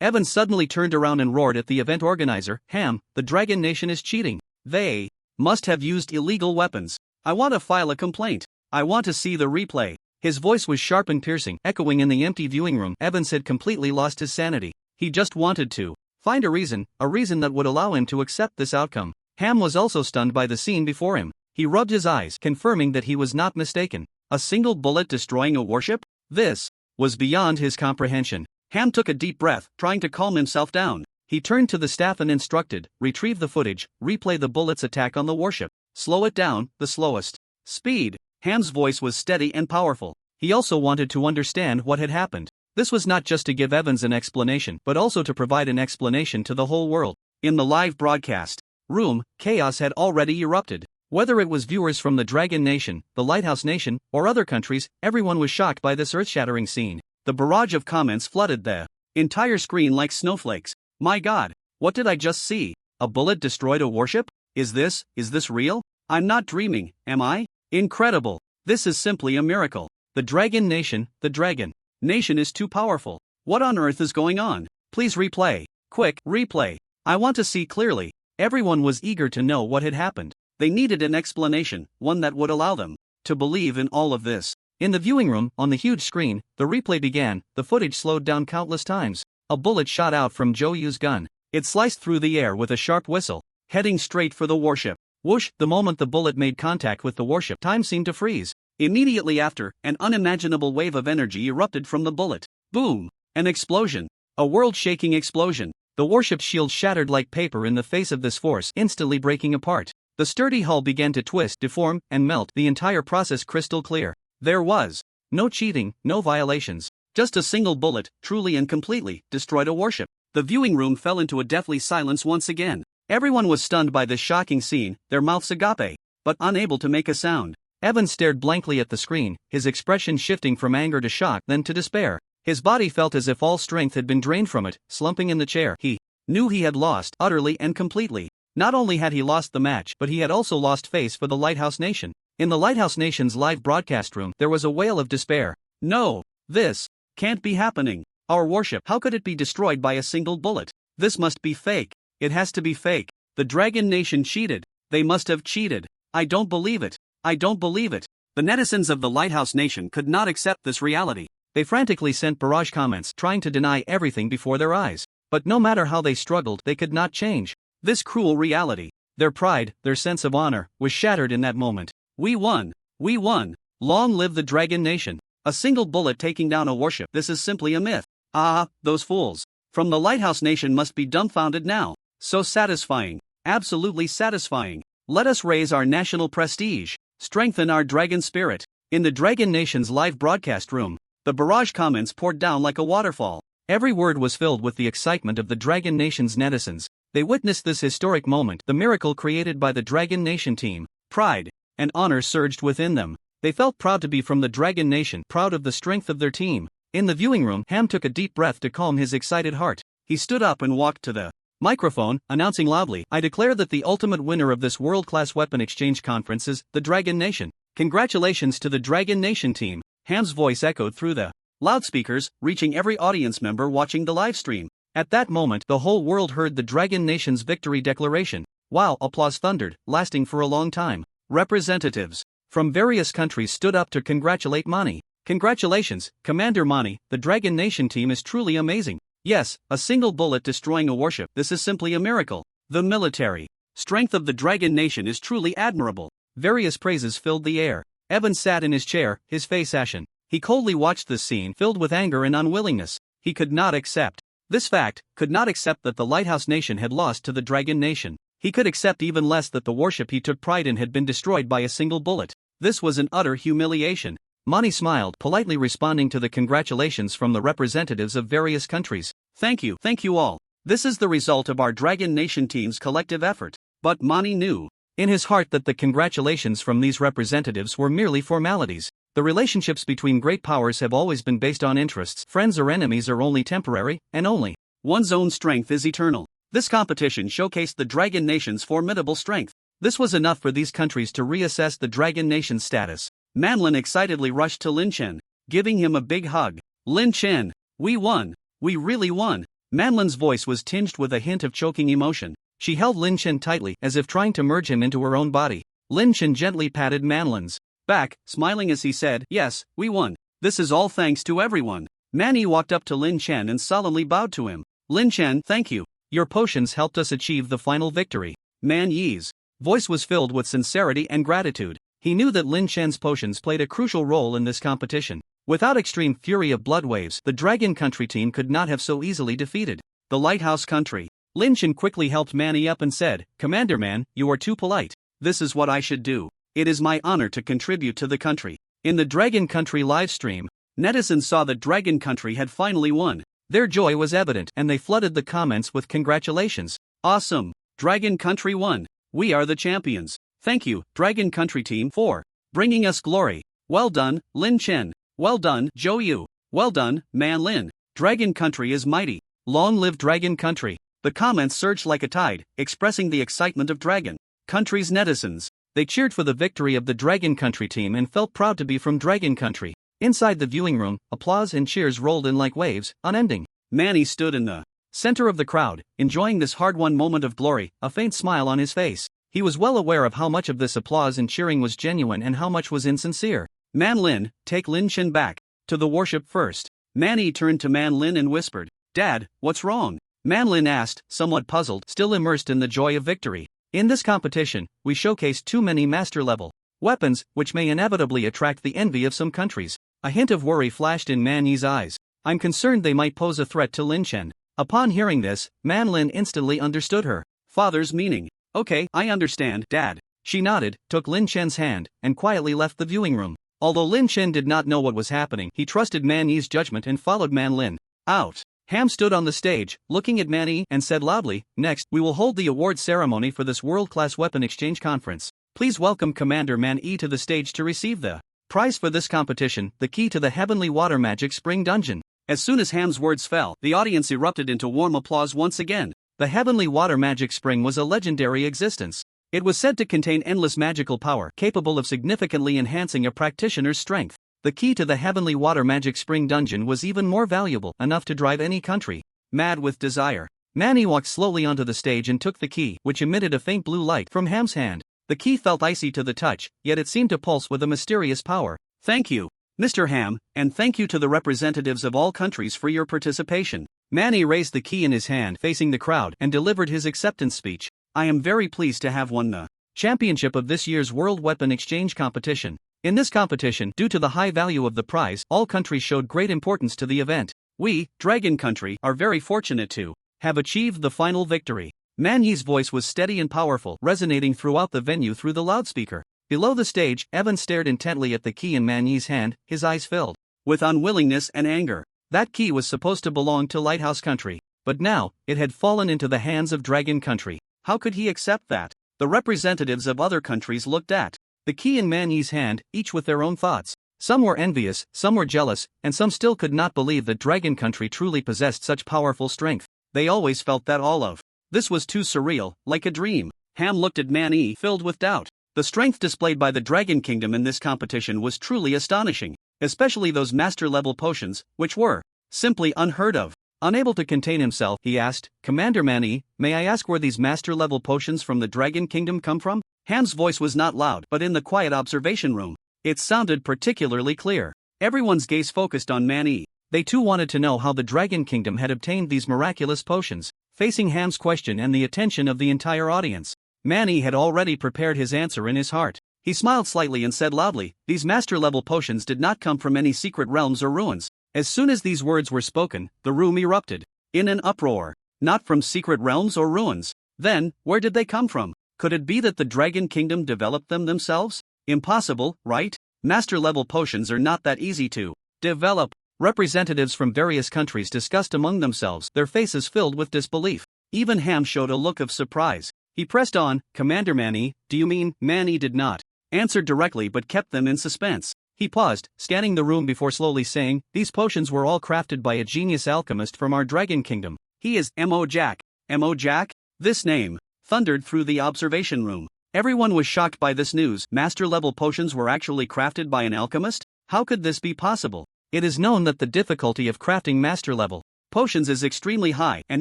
Evan suddenly turned around and roared at the event organizer, the Dragon Nation is cheating. They must have used illegal weapons. I want to file a complaint. I want to see the replay. His voice was sharp and piercing, echoing in the empty viewing room. Evans had completely lost his sanity. He just wanted to find a reason that would allow him to accept this outcome. Ham was also stunned by the scene before him. He rubbed his eyes, confirming that he was not mistaken. A single bullet destroying a warship? This was beyond his comprehension. Ham took a deep breath, trying to calm himself down. He turned to the staff and instructed, retrieve the footage, replay the bullet's attack on the warship. Slow it down, the slowest speed. Ham's voice was steady and powerful. He also wanted to understand what had happened. This was not just to give Evans an explanation, but also to provide an explanation to the whole world. In the live broadcast room, chaos had already erupted. Whether it was viewers from the Dragon Nation, the Lighthouse Nation, or other countries, everyone was shocked by this earth-shattering scene. The barrage of comments flooded the entire screen like snowflakes. My God, what did I just see? A bullet destroyed a warship? Is this real? I'm not dreaming, am I? Incredible. This is simply a miracle. The Dragon Nation is too powerful. What on earth is going on? Please replay. Quick, replay. I want to see clearly. Everyone was eager to know what had happened. They needed an explanation, one that would allow them to believe in all of this. In the viewing room, on the huge screen, the replay began. The footage slowed down countless times. A bullet shot out from Zhou Yu's gun. It sliced through the air with a sharp whistle, heading straight for the warship. Whoosh! The moment the bullet made contact with the warship, time seemed to freeze. Immediately after, an unimaginable wave of energy erupted from the bullet. Boom! An explosion. A world-shaking explosion. The warship's shield shattered like paper in the face of this force, instantly breaking apart. The sturdy hull began to twist, deform, and melt, the entire process crystal clear. There was no cheating, no violations. Just a single bullet, truly and completely, destroyed a warship. The viewing room fell into a deathly silence once again. Everyone was stunned by this shocking scene, their mouths agape, but unable to make a sound. Evan stared blankly at the screen, his expression shifting from anger to shock, then to despair. His body felt as if all strength had been drained from it, slumping in the chair. He knew he had lost, utterly and completely. Not only had he lost the match, but he had also lost face for the Lighthouse Nation. In the Lighthouse Nation's live broadcast room, there was a wail of despair. No, this can't be happening. Our warship, how could it be destroyed by a single bullet? This must be fake. It has to be fake. The Dragon Nation cheated. They must have cheated. I don't believe it. I don't believe it. The netizens of the Lighthouse Nation could not accept this reality. They frantically sent barrage comments, trying to deny everything before their eyes. But no matter how they struggled, they could not change this cruel reality. Their pride, their sense of honor, was shattered in that moment. We won. We won. Long live the Dragon Nation. A single bullet taking down a warship. This is simply a myth. Ah, those fools from the Lighthouse Nation must be dumbfounded now. So satisfying. Absolutely satisfying. Let us raise our national prestige. Strengthen our dragon spirit. In the Dragon Nation's live broadcast room, the barrage comments poured down like a waterfall. Every word was filled with the excitement of the Dragon Nation's netizens. They witnessed this historic moment, the miracle created by the Dragon Nation team. Pride and honor surged within them. They felt proud to be from the Dragon Nation, proud of the strength of their team. In the viewing room, Ham took a deep breath to calm his excited heart. He stood up and walked to the microphone, announcing loudly, I declare that the ultimate winner of this world-class weapon exchange conference is the Dragon Nation. Congratulations to the Dragon Nation team. Ham's voice echoed through the loudspeakers, reaching every audience member watching the live stream. At that moment, the whole world heard the Dragon Nation's victory declaration. Wow! Applause thundered, lasting for a long time. Representatives from various countries stood up to congratulate Mani. Congratulations, Commander Mani, the Dragon Nation team is truly amazing. Yes, a single bullet destroying a warship, this is simply a miracle. The military strength of the Dragon Nation is truly admirable. Various praises filled the air. Evan sat in his chair, his face ashen. He coldly watched this scene, filled with anger and unwillingness. He could not accept this fact, could not accept that the Lighthouse Nation had lost to the Dragon Nation. He could accept even less that the warship he took pride in had been destroyed by a single bullet. This was an utter humiliation. Mani smiled, politely responding to the congratulations from the representatives of various countries. Thank you all. This is the result of our Dragon Nation team's collective effort. But Mani knew in his heart that the congratulations from these representatives were merely formalities. The relationships between great powers have always been based on interests. Friends or enemies are only temporary, and only one's own strength is eternal. This competition showcased the Dragon Nation's formidable strength. This was enough for these countries to reassess the Dragon Nation's status. Manlin excitedly rushed to Lin Chen, giving him a big hug. Lin Chen, we won. We really won. Manlin's voice was tinged with a hint of choking emotion. She held Lin Chen tightly, as if trying to merge him into her own body. Lin Chen gently patted Manlin's back, smiling as he said, "Yes, we won. This is all thanks to everyone." Manny walked up to Lin Chen and solemnly bowed to him. "Lin Chen, thank you. Your potions helped us achieve the final victory." Man Yi's voice was filled with sincerity and gratitude. He knew that Lin Chen's potions played a crucial role in this competition. Without extreme fury of blood waves, the Dragon Country team could not have so easily defeated the Lighthouse Country. Lin Chen quickly helped Manny up and said, "Commander Man, you are too polite. This is what I should do. It is my honor to contribute to the country." In the Dragon Country livestream, netizens saw that Dragon Country had finally won. Their joy was evident and they flooded the comments with congratulations. "Awesome! Dragon Country won! We are the champions! Thank you, Dragon Country team, for bringing us glory. Well done, Lin Chen. Well done, Zhou Yu. Well done, Man Lin. Dragon Country is mighty. Long live Dragon Country." The comments surged like a tide, expressing the excitement of Dragon Country's netizens. They cheered for the victory of the Dragon Country team and felt proud to be from Dragon Country. Inside the viewing room, applause and cheers rolled in like waves, unending. Manny stood in the center of the crowd, enjoying this hard-won moment of glory, a faint smile on his face. He was well aware of how much of this applause and cheering was genuine and how much was insincere. "Man Lin, take Lin Chen back to the warship first." Manny turned to Man Lin and whispered, "Dad, what's wrong?" Man Lin asked, somewhat puzzled, still immersed in the joy of victory. "In this competition, we showcased too many master-level weapons, which may inevitably attract the envy of some countries." A hint of worry flashed in Man Yi's eyes. "I'm concerned they might pose a threat to Lin Chen." Upon hearing this, Man Lin instantly understood her father's meaning. "Okay, I understand, Dad." She nodded, took Lin Chen's hand, and quietly left the viewing room. Although Lin Chen did not know what was happening, he trusted Man Yi's judgment and followed Man Lin out. Ham stood on the stage, looking at Man Yi, and said loudly, "Next, we will hold the award ceremony for this world-class weapon exchange conference. Please welcome Commander Man Yi to the stage to receive the prize for this competition, the key to the Heavenly Water Magic Spring Dungeon." As soon as Ham's words fell, the audience erupted into warm applause once again. The Heavenly Water Magic Spring was a legendary existence. It was said to contain endless magical power, capable of significantly enhancing a practitioner's strength. The key to the Heavenly Water Magic Spring Dungeon was even more valuable, enough to drive any country mad with desire. Manny walked slowly onto the stage and took the key, which emitted a faint blue light from Ham's hand. The key felt icy to the touch, yet it seemed to pulse with a mysterious power. "Thank you, Mr. Ham, and thank you to the representatives of all countries for your participation." Manny raised the key in his hand, facing the crowd, and delivered his acceptance speech. "I am very pleased to have won the championship of this year's World Weapon Exchange Competition. In this competition, due to the high value of the prize, all countries showed great importance to the event. We, Dragon Country, are very fortunate to have achieved the final victory." Man Yi's voice was steady and powerful, resonating throughout the venue through the loudspeaker. Below the stage, Evan stared intently at the key in Man Yi's hand, his eyes filled with unwillingness and anger. That key was supposed to belong to Lighthouse Country, but now, it had fallen into the hands of Dragon Country. How could he accept that? The representatives of other countries looked at the key in Man Yi's hand, each with their own thoughts. Some were envious, some were jealous, and some still could not believe that Dragon Country truly possessed such powerful strength. They always felt that all of this was too surreal, like a dream. Ham looked at Man Yi, filled with doubt. The strength displayed by the Dragon Kingdom in this competition was truly astonishing, especially those master-level potions, which were simply unheard of. Unable to contain himself, he asked, "Commander Man Yi, may I ask where these master-level potions from the Dragon Kingdom come from?" Ham's voice was not loud, but in the quiet observation room, it sounded particularly clear. Everyone's gaze focused on Man Yi. They too wanted to know how the Dragon Kingdom had obtained these miraculous potions. Facing Ham's question and the attention of the entire audience, Man Yi had already prepared his answer in his heart. He smiled slightly and said loudly, "These master-level potions did not come from any secret realms or ruins." As soon as these words were spoken, the room erupted in an uproar. Not from secret realms or ruins. Then, where did they come from? Could it be that the Dragon Kingdom developed them themselves? Impossible, right? Master-level potions are not that easy to develop. Representatives from various countries discussed among themselves, their faces filled with disbelief. Even Ham showed a look of surprise. He pressed on, "Commander Man Yi, do you mean?" Man Yi did not answer directly but kept them in suspense. He paused, scanning the room before slowly saying, "These potions were all crafted by a genius alchemist from our Dragon Kingdom. He is Mo Jack." Mo Jack? This name thundered through the observation room. Everyone was shocked by this news. Master-level potions were actually crafted by an alchemist? How could this be possible? It is known that the difficulty of crafting master-level potions is extremely high, and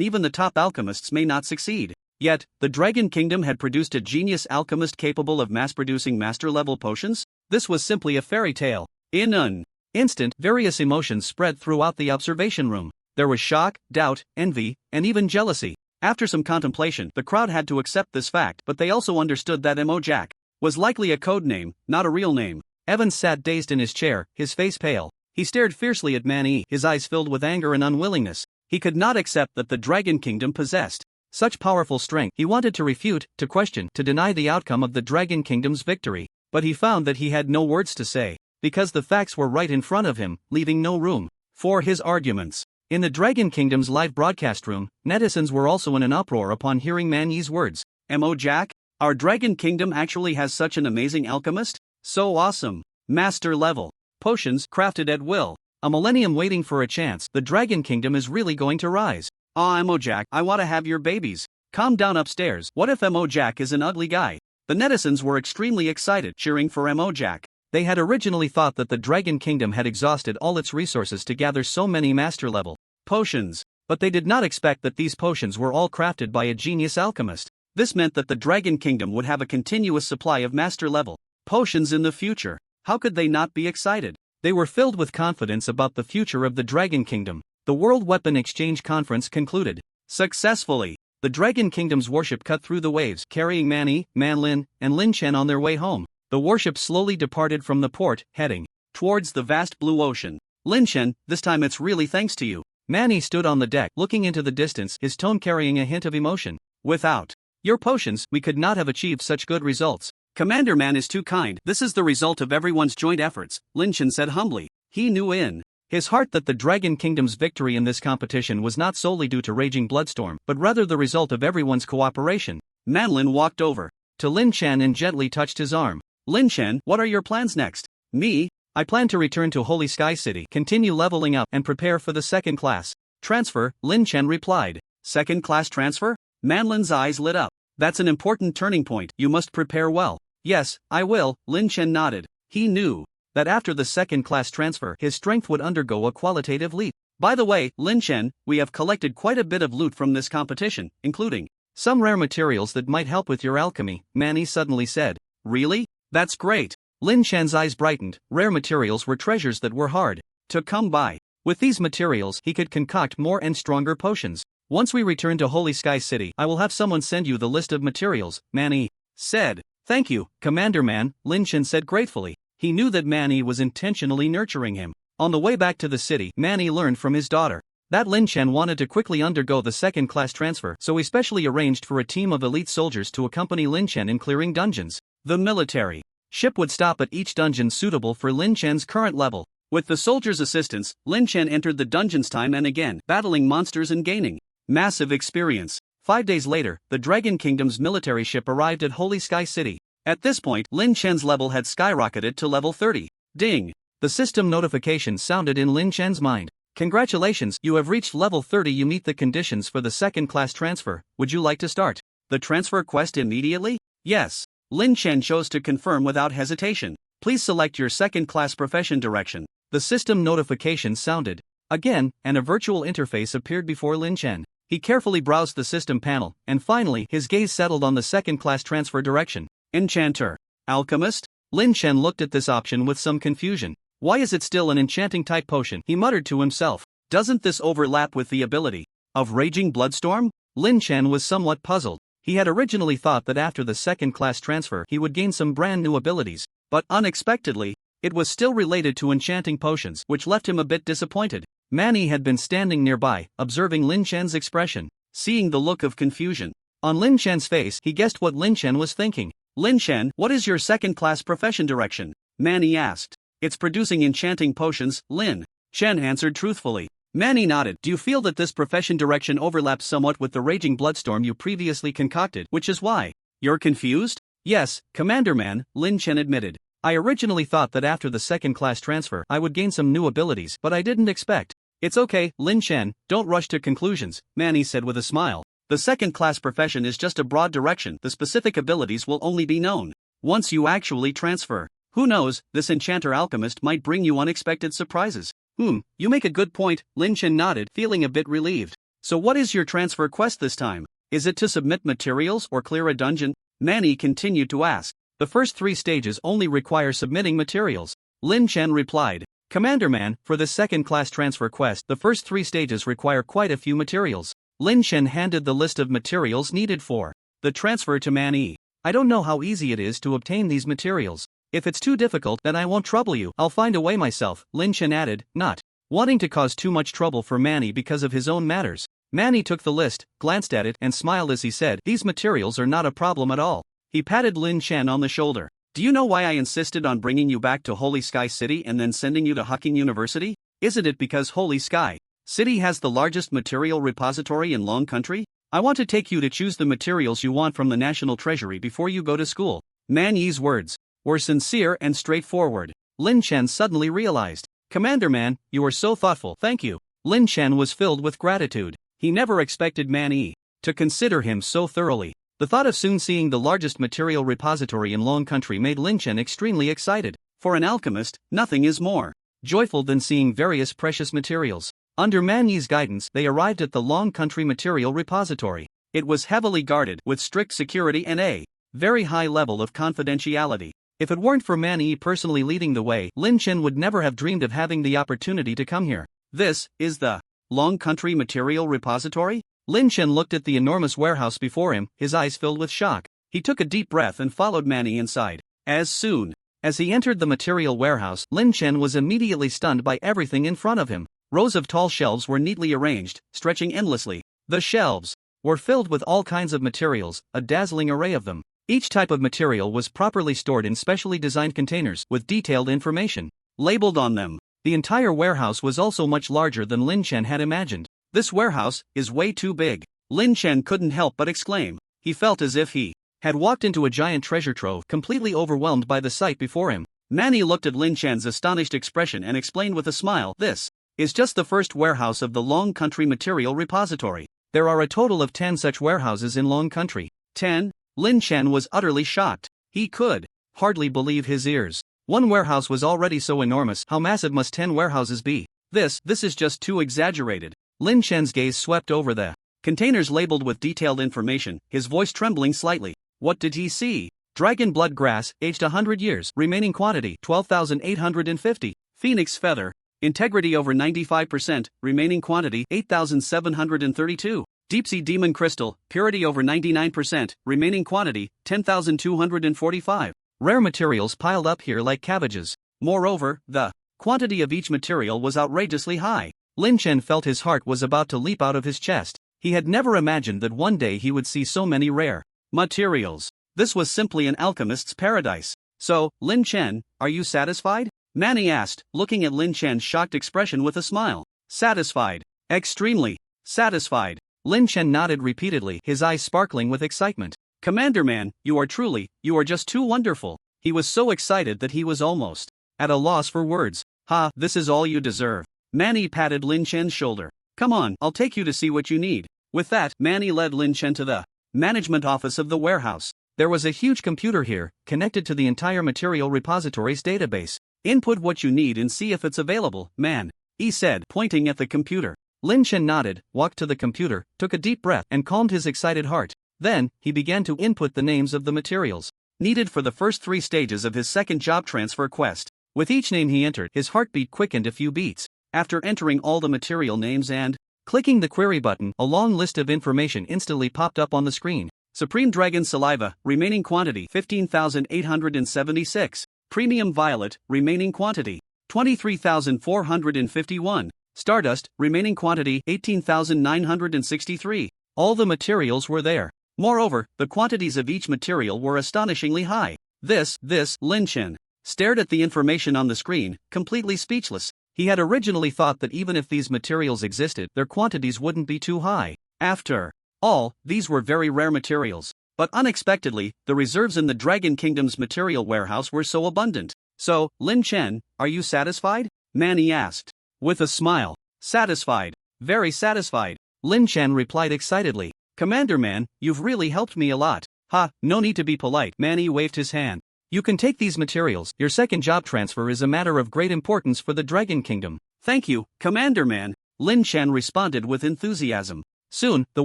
even the top alchemists may not succeed. Yet, the Dragon Kingdom had produced a genius alchemist capable of mass-producing master-level potions? This was simply a fairy tale. In an instant, various emotions spread throughout the observation room. There was shock, doubt, envy, and even jealousy. After some contemplation, the crowd had to accept this fact, but they also understood that Mo Jack was likely a code name, not a real name. Evans sat dazed in his chair, his face pale. He stared fiercely at Man-E, his eyes filled with anger and unwillingness. He could not accept that the Dragon Kingdom possessed such powerful strength. He wanted to refute, to question, to deny the outcome of the Dragon Kingdom's victory. But he found that he had no words to say, because the facts were right in front of him, leaving no room for his arguments. In the Dragon Kingdom's live broadcast room, netizens were also in an uproar upon hearing Man-E's words. Mo Jack? Our Dragon Kingdom actually has such an amazing alchemist? So awesome. Master level potions crafted at will. A millennium waiting for a chance. The Dragon Kingdom is really going to rise. Mo Jack, I want to have your babies. Calm down upstairs. What if Mo Jack is an ugly guy? The netizens were extremely excited, cheering for Mo Jack. They had originally thought that the Dragon Kingdom had exhausted all its resources to gather so many master-level potions, but they did not expect that these potions were all crafted by a genius alchemist. This meant that the Dragon Kingdom would have a continuous supply of master-level potions in the future. How could they not be excited? They were filled with confidence about the future of the Dragon Kingdom. The World Weapon Exchange Conference concluded successfully. The Dragon Kingdom's warship cut through the waves, carrying Man-E, Man-Lin, and Lin Chen on their way home. The warship slowly departed from the port, heading towards the vast blue ocean. Lin Chen, this time it's really thanks to you. Man-E stood on the deck, looking into the distance, his tone carrying a hint of emotion. Without your potions, we could not have achieved such good results. Commander Man is too kind. This is the result of everyone's joint efforts, Lin Chen said humbly. He knew in his heart that the Dragon Kingdom's victory in this competition was not solely due to Raging Bloodstorm, but rather the result of everyone's cooperation. Man-Lin walked over to Lin Chen and gently touched his arm. Lin Chen, what are your plans next? Me? I plan to return to Holy Sky City, continue leveling up, and prepare for the second class transfer, Lin Chen replied. Second class transfer? Man-Lin's eyes lit up. That's an important turning point. You must prepare well. Yes, I will, Lin Chen nodded. He knew that after the second class transfer, his strength would undergo a qualitative leap. By the way, Lin Chen, we have collected quite a bit of loot from this competition, including some rare materials that might help with your alchemy, Man-E suddenly said. Really? That's great. Lin Chen's eyes brightened. Rare materials were treasures that were hard to come by. With these materials, he could concoct more and stronger potions. Once we return to Holy Sky City, I will have someone send you the list of materials, Man-E said. Thank you, Commander Man, Lin Chen said gratefully. He knew that Man-E was intentionally nurturing him. On the way back to the city, Man-E learned from his daughter that Lin Chen wanted to quickly undergo the second class transfer, so he specially arranged for a team of elite soldiers to accompany Lin Chen in clearing dungeons. The military ship would stop at each dungeon suitable for Lin Chen's current level. With the soldiers' assistance, Lin Chen entered the dungeons time and again, battling monsters and gaining massive experience. 5 days later, the Dragon Kingdom's military ship arrived at Holy Sky City. At this point, Lin Chen's level had skyrocketed to level 30. Ding! The system notification sounded in Lin Chen's mind. Congratulations, you have reached level 30. You meet the conditions for the second class transfer. Would you like to start the transfer quest immediately? Yes. Lin Chen chose to confirm without hesitation. Please select your second class profession direction. The system notification sounded again, and a virtual interface appeared before Lin Chen. He carefully browsed the system panel, and finally his gaze settled on the second class transfer direction. Enchanter. Alchemist? Lin Chen looked at this option with some confusion. Why is it still an enchanting type potion? He muttered to himself. Doesn't this overlap with the ability of Raging Bloodstorm? Lin Chen was somewhat puzzled. He had originally thought that after the second class transfer he would gain some brand new abilities, but unexpectedly, it was still related to enchanting potions, which left him a bit disappointed. Man-E had been standing nearby, observing Lin Chen's expression. Seeing the look of confusion on Lin Chen's face, he guessed what Lin Chen was thinking. Lin Chen, what is your second class profession direction? Man-E asked. It's producing enchanting potions, Lin Chen answered truthfully. Man-E nodded. Do you feel that this profession direction overlaps somewhat with the Raging Bloodstorm you previously concocted, which is why you're confused? Yes, Commander Man, Lin Chen admitted. I originally thought that after the second class transfer I would gain some new abilities, but I didn't expect. It's okay, Lin Chen, don't rush to conclusions, Man-E said with a smile. The second class profession is just a broad direction. The specific abilities will only be known once you actually transfer. Who knows, this enchanter alchemist might bring you unexpected surprises. You make a good point, Lin Chen nodded, feeling a bit relieved. So what is your transfer quest this time? Is it to submit materials or clear a dungeon? Manny continued to ask. The first 3 stages only require submitting materials. Lin Chen replied. Commander Man, for the second-class transfer quest, the first 3 stages require quite a few materials. Lin Chen handed the list of materials needed for the transfer to Manny. I don't know how easy it is to obtain these materials. If it's too difficult, then I won't trouble you. I'll find a way myself, Lin Chen added, not wanting to cause too much trouble for Manny because of his own matters. Manny took the list, glanced at it, and smiled as he said, these materials are not a problem at all. He patted Lin Chen on the shoulder. Do you know why I insisted on bringing you back to Holy Sky City and then sending you to Hucking University? Isn't it because Holy Sky City has the largest material repository in Long Country? I want to take you to choose the materials you want from the National Treasury before you go to school. Man Yi's words were sincere and straightforward. Lin Chen suddenly realized. Commander Man, you are so thoughtful. Thank you. Lin Chen was filled with gratitude. He never expected Man Yi to consider him so thoroughly. The thought of soon seeing the largest material repository in Long Country made Lin Chen extremely excited. For an alchemist, nothing is more joyful than seeing various precious materials. Under Man Yi's guidance, they arrived at the Long Country Material Repository. It was heavily guarded with strict security and a very high level of confidentiality. If it weren't for Man Yi personally leading the way, Lin Chen would never have dreamed of having the opportunity to come here. This is the Long Country Material Repository? Lin Chen looked at the enormous warehouse before him, his eyes filled with shock. He took a deep breath and followed Manny inside. As soon as he entered the material warehouse, Lin Chen was immediately stunned by everything in front of him. Rows of tall shelves were neatly arranged, stretching endlessly. The shelves were filled with all kinds of materials, a dazzling array of them. Each type of material was properly stored in specially designed containers with detailed information labeled on them. The entire warehouse was also much larger than Lin Chen had imagined. This warehouse is way too big. Lin Chen couldn't help but exclaim. He felt as if he had walked into a giant treasure trove, completely overwhelmed by the sight before him. Manny looked at Lin Chen's astonished expression and explained with a smile, this is just the first warehouse of the Long Country Material Repository. There are a total of 10 such warehouses in Long Country. 10? Lin Chen was utterly shocked. He could hardly believe his ears. One warehouse was already so enormous, how massive must 10 warehouses be? This is just too exaggerated. Lin Chen's gaze swept over the containers labeled with detailed information, his voice trembling slightly. What did he see? Dragon blood grass, aged 100 years, remaining quantity 12,850. Phoenix feather, integrity over 95%, remaining quantity 8,732. Deep sea demon crystal, purity over 99%, remaining quantity 10,245. Rare materials piled up here like cabbages. Moreover, the quantity of each material was outrageously high. Lin Chen felt his heart was about to leap out of his chest. He had never imagined that one day he would see so many rare materials. This was simply an alchemist's paradise. So, Lin Chen, are you satisfied? Manny asked, looking at Lin Chen's shocked expression with a smile. Satisfied. Extremely satisfied. Lin Chen nodded repeatedly, his eyes sparkling with excitement. Commander Man, you are just too wonderful. He was so excited that he was almost at a loss for words. Ha, this is all you deserve. Manny patted Lin Chen's shoulder. Come on, I'll take you to see what you need. With that, Manny led Lin Chen to the management office of the warehouse. There was a huge computer here, connected to the entire material repository's database. Input what you need and see if it's available, Man Yi said, pointing at the computer. Lin Chen nodded, walked to the computer, took a deep breath, and calmed his excited heart. Then, he began to input the names of the materials needed for the first 3 stages of his second job transfer quest. With each name he entered, his heartbeat quickened a few beats. After entering all the material names and clicking the query button, a long list of information instantly popped up on the screen. Supreme Dragon Saliva, remaining quantity 15,876. Premium Violet, remaining quantity 23,451. Stardust, remaining quantity 18,963. All the materials were there. Moreover, the quantities of each material were astonishingly high. Lin Chen stared at the information on the screen, completely speechless. He had originally thought that even if these materials existed, their quantities wouldn't be too high. After all, these were very rare materials. But unexpectedly, the reserves in the Dragon Kingdom's material warehouse were so abundant. So, Lin Chen, are you satisfied? Manny asked. With a smile. Satisfied. Very satisfied. Lin Chen replied excitedly. Commander Man, you've really helped me a lot. Ha, no need to be polite. Manny waved his hand. You can take these materials. Your second job transfer is a matter of great importance for the Dragon Kingdom. Thank you, Commander Man, Lin Chen responded with enthusiasm. Soon, the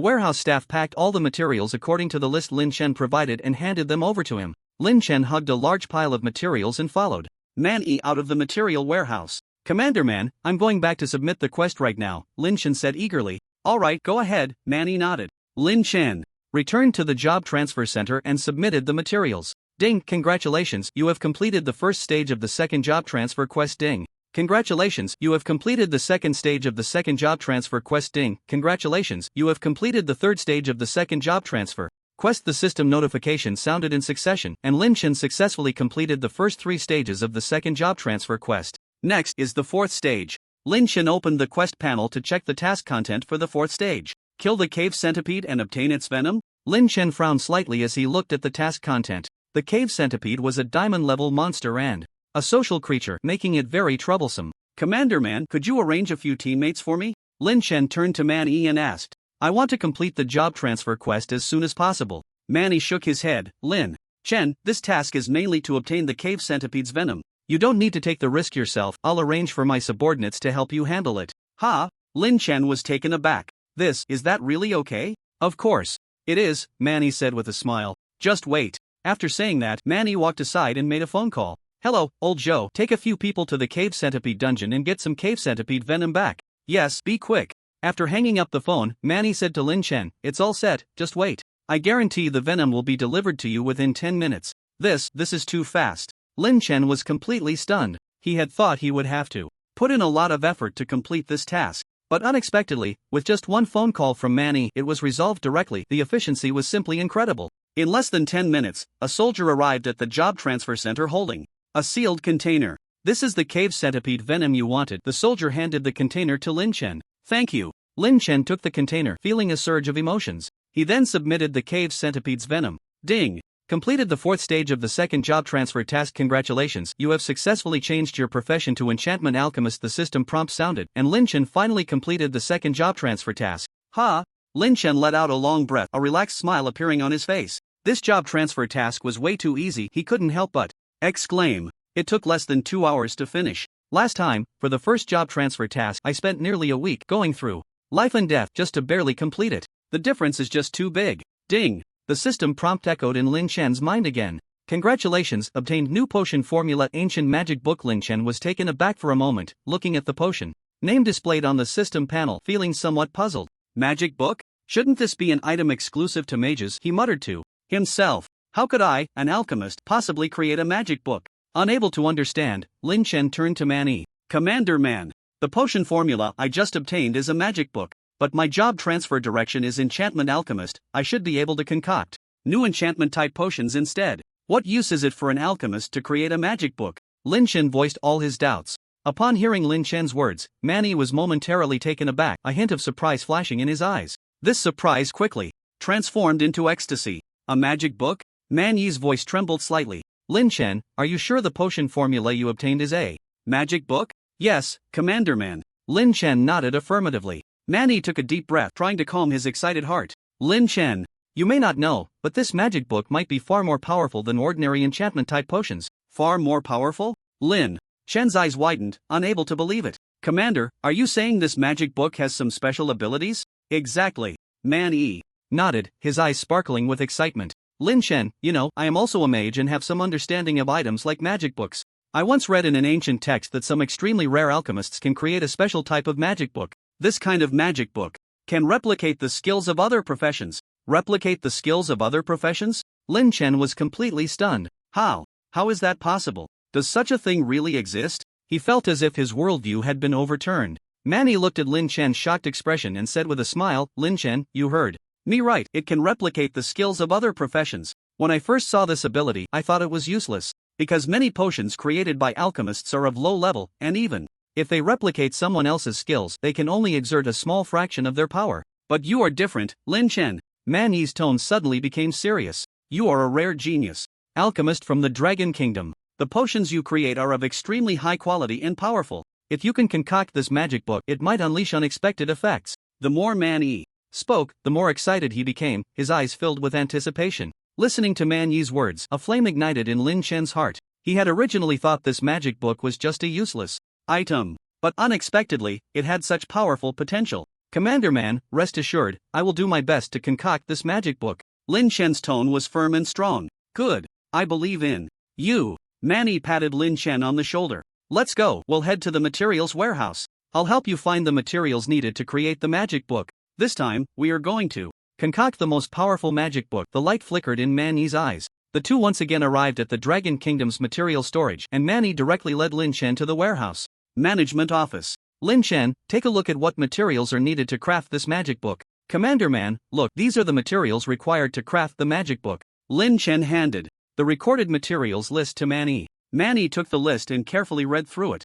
warehouse staff packed all the materials according to the list Lin Chen provided and handed them over to him. Lin Chen hugged a large pile of materials and followed Man-Yi out of the material warehouse. Commander Man, I'm going back to submit the quest right now, Lin Chen said eagerly. Alright, go ahead, Man-Yi nodded. Lin Chen returned to the job transfer center and submitted the materials. Ding, congratulations, you have completed the first stage of the second job transfer quest. Ding. Congratulations, you have completed the second stage of the second job transfer quest. Ding. Congratulations, you have completed the third stage of the second job transfer quest. The system notification sounded in succession, and Lin Chen successfully completed the first 3 stages of the second job transfer quest. Next is the fourth stage. Lin Chen opened the quest panel to check the task content for the fourth stage. Kill the cave centipede and obtain its venom? Lin Chen frowned slightly as he looked at the task content. The cave centipede was a diamond-level monster and a social creature, making it very troublesome. Commander Man, could you arrange a few teammates for me? Lin Chen turned to Man-Yi and asked. I want to complete the job transfer quest as soon as possible. Man-Yi shook his head. Lin Chen, this task is mainly to obtain the cave centipede's venom. You don't need to take the risk yourself, I'll arrange for my subordinates to help you handle it. Ha! Lin Chen was taken aback. Is that really okay? Of course. It is, Man-Yi said with a smile. Just wait. After saying that, Man-Yi walked aside and made a phone call. Hello, old Joe, take a few people to the cave centipede dungeon and get some cave centipede venom back. Yes, be quick. After hanging up the phone, Man-Yi said to Lin Chen, it's all set, just wait. I guarantee the venom will be delivered to you within 10 minutes. This is too fast. Lin Chen was completely stunned. He had thought he would have to put in a lot of effort to complete this task. But unexpectedly, with just one phone call from Man-Yi, it was resolved directly. The efficiency was simply incredible. In less than 10 minutes, a soldier arrived at the job transfer center holding a sealed container. This is the cave centipede venom you wanted. The soldier handed the container to Lin Chen. Thank you. Lin Chen took the container, feeling a surge of emotions. He then submitted the cave centipede's venom. Ding. Completed the fourth stage of the second job transfer task. Congratulations, you have successfully changed your profession to enchantment alchemist. The system prompt sounded, and Lin Chen finally completed the second job transfer task. Ha! Lin Chen let out a long breath, a relaxed smile appearing on his face. This job transfer task was way too easy, he couldn't help but exclaim. It took less than 2 hours to finish. Last time, for the first job transfer task, I spent nearly a week going through life and death just to barely complete it. The difference is just too big. Ding! The system prompt echoed in Lin Chen's mind again. Congratulations, obtained new potion formula ancient magic book. Lin Chen was taken aback for a moment, looking at the potion name displayed on the system panel, feeling somewhat puzzled. Magic book? Shouldn't this be an item exclusive to mages? He muttered to himself. How could I, an alchemist, possibly create a magic book? Unable to understand, Lin Chen turned to Man-Yi. Commander Man, the potion formula I just obtained is a magic book, but my job transfer direction is enchantment alchemist. I should be able to concoct new enchantment type potions instead. What use is it for an alchemist to create a magic book? Lin Chen voiced all his doubts. Upon hearing Lin Chen's words, Man-Yi was momentarily taken aback, a hint of surprise flashing in his eyes. This surprise quickly transformed into ecstasy. A magic book? Man-Yi's voice trembled slightly. Lin Chen, are you sure the potion formula you obtained is a magic book? Yes, Commander Man. Lin Chen nodded affirmatively. Man-Yi took a deep breath, trying to calm his excited heart. Lin Chen, you may not know, but this magic book might be far more powerful than ordinary enchantment-type potions. Far more powerful? Lin Chen's eyes widened, unable to believe it. Commander, are you saying this magic book has some special abilities? Exactly. Man-Yi nodded, his eyes sparkling with excitement. Lin Chen, you know, I am also a mage and have some understanding of items like magic books. I once read in an ancient text that some extremely rare alchemists can create a special type of magic book. This kind of magic book can replicate the skills of other professions. Replicate the skills of other professions? Lin Chen was completely stunned. How? How is that possible? Does such a thing really exist? He felt as if his worldview had been overturned. Man-Yi looked at Lin Chen's shocked expression and said with a smile, Lin Chen, you heard me right, it can replicate the skills of other professions. When I first saw this ability, I thought it was useless, because many potions created by alchemists are of low level, and even if they replicate someone else's skills, they can only exert a small fraction of their power. But you are different, Lin Chen. Man-Yi's tone suddenly became serious. You are a rare genius. Alchemist from the Dragon Kingdom. The potions you create are of extremely high quality and powerful. If you can concoct this magic book, it might unleash unexpected effects. The more Man-Yi spoke, the more excited he became, his eyes filled with anticipation. Listening to Man-Yi's words, a flame ignited in Lin Chen's heart. He had originally thought this magic book was just a useless item. but unexpectedly, it had such powerful potential. Commander Man, rest assured, I will do my best to concoct this magic book. Lin Shen's tone was firm and strong. Good. I believe in you. Manny patted Lin Shen on the shoulder. Let's go. We'll head to the materials warehouse. I'll help you find the materials needed to create the magic book. This time, we are going to concoct the most powerful magic book. The light flickered in Manny's eyes. The two once again arrived at the Dragon Kingdom's material storage, and Manny directly led Lin Shen to the warehouse. Management office. Lin Shen, take a look at what materials are needed to craft this magic book. Commander Man, look, these are the materials required to craft the magic book. Lin Shen handed the recorded materials list to Manny. Manny took the list and carefully read through it.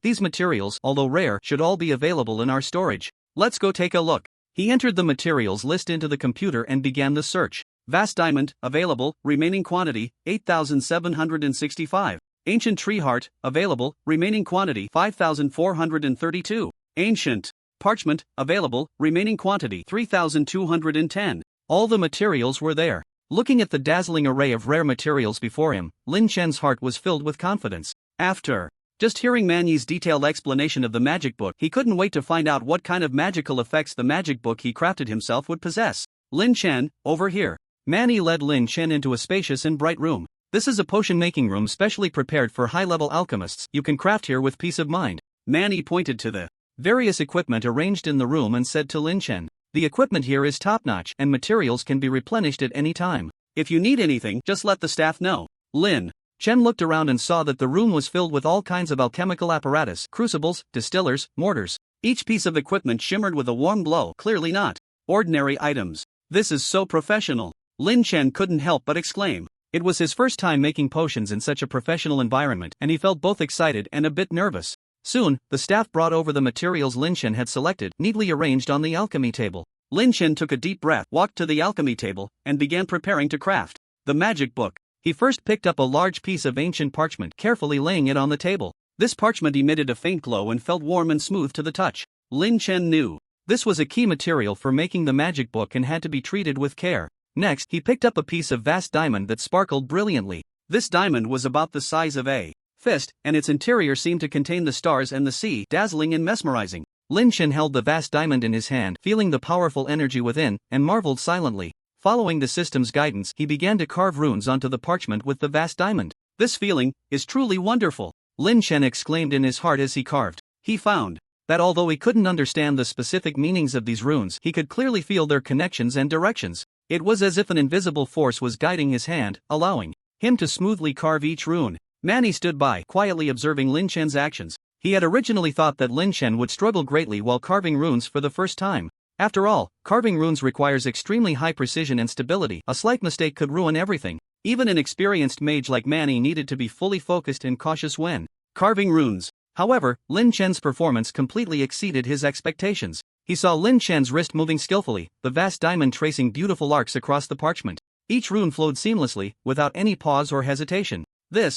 These materials, although rare, should all be available in our storage. Let's go take a look. He entered the materials list into the computer and began the search. Vast Diamond, available, remaining quantity, 8,765. Ancient Tree Heart, available, remaining quantity, 5,432. Ancient Parchment, available, remaining quantity, 3,210. All the materials were there. Looking at the dazzling array of rare materials before him, Lin Shen's heart was filled with confidence. After just hearing Manny's detailed explanation of the magic book, he couldn't wait to find out what kind of magical effects the magic book he crafted himself would possess. Lin Shen, over here. Manny led Lin Shen into a spacious and bright room. This is a potion-making room specially prepared for high-level alchemists. You can craft here with peace of mind. Manny pointed to the various equipment arranged in the room and said to Lin Shen, the equipment here is top-notch and materials can be replenished at any time. If you need anything, just let the staff know. Lin Shen looked around and saw that the room was filled with all kinds of alchemical apparatus, crucibles, distillers, mortars. Each piece of equipment shimmered with a warm glow, clearly not ordinary items. This is so professional. Lin Shen couldn't help but exclaim. It was his first time making potions in such a professional environment, and he felt both excited and a bit nervous. Soon, the staff brought over the materials Lin Shen had selected, neatly arranged on the alchemy table. Lin Shen took a deep breath, walked to the alchemy table, and began preparing to craft the magic book. He first picked up a large piece of ancient parchment, carefully laying it on the table. This parchment emitted a faint glow and felt warm and smooth to the touch. Lin Shen knew this was a key material for making the magic book and had to be treated with care. Next, he picked up a piece of vast diamond that sparkled brilliantly. This diamond was about the size of a fist, and its interior seemed to contain the stars and the sea, dazzling and mesmerizing. Lin Shen held the vast diamond in his hand, feeling the powerful energy within, and marveled silently. Following the system's guidance, he began to carve runes onto the parchment with the vast diamond. This feeling is truly wonderful, Lin Shen exclaimed in his heart as he carved. He found that although he couldn't understand the specific meanings of these runes, he could clearly feel their connections and directions. It was as if an invisible force was guiding his hand, allowing him to smoothly carve each rune. Manny stood by, quietly observing Lin Shen's actions. He had originally thought that Lin Shen would struggle greatly while carving runes for the first time. After all, carving runes requires extremely high precision and stability. A slight mistake could ruin everything. Even an experienced mage like Manny needed to be fully focused and cautious when carving runes. However, Lin Shen's performance completely exceeded his expectations. He saw Lin Shen's wrist moving skillfully, the vast diamond tracing beautiful arcs across the parchment. Each rune flowed seamlessly, without any pause or hesitation.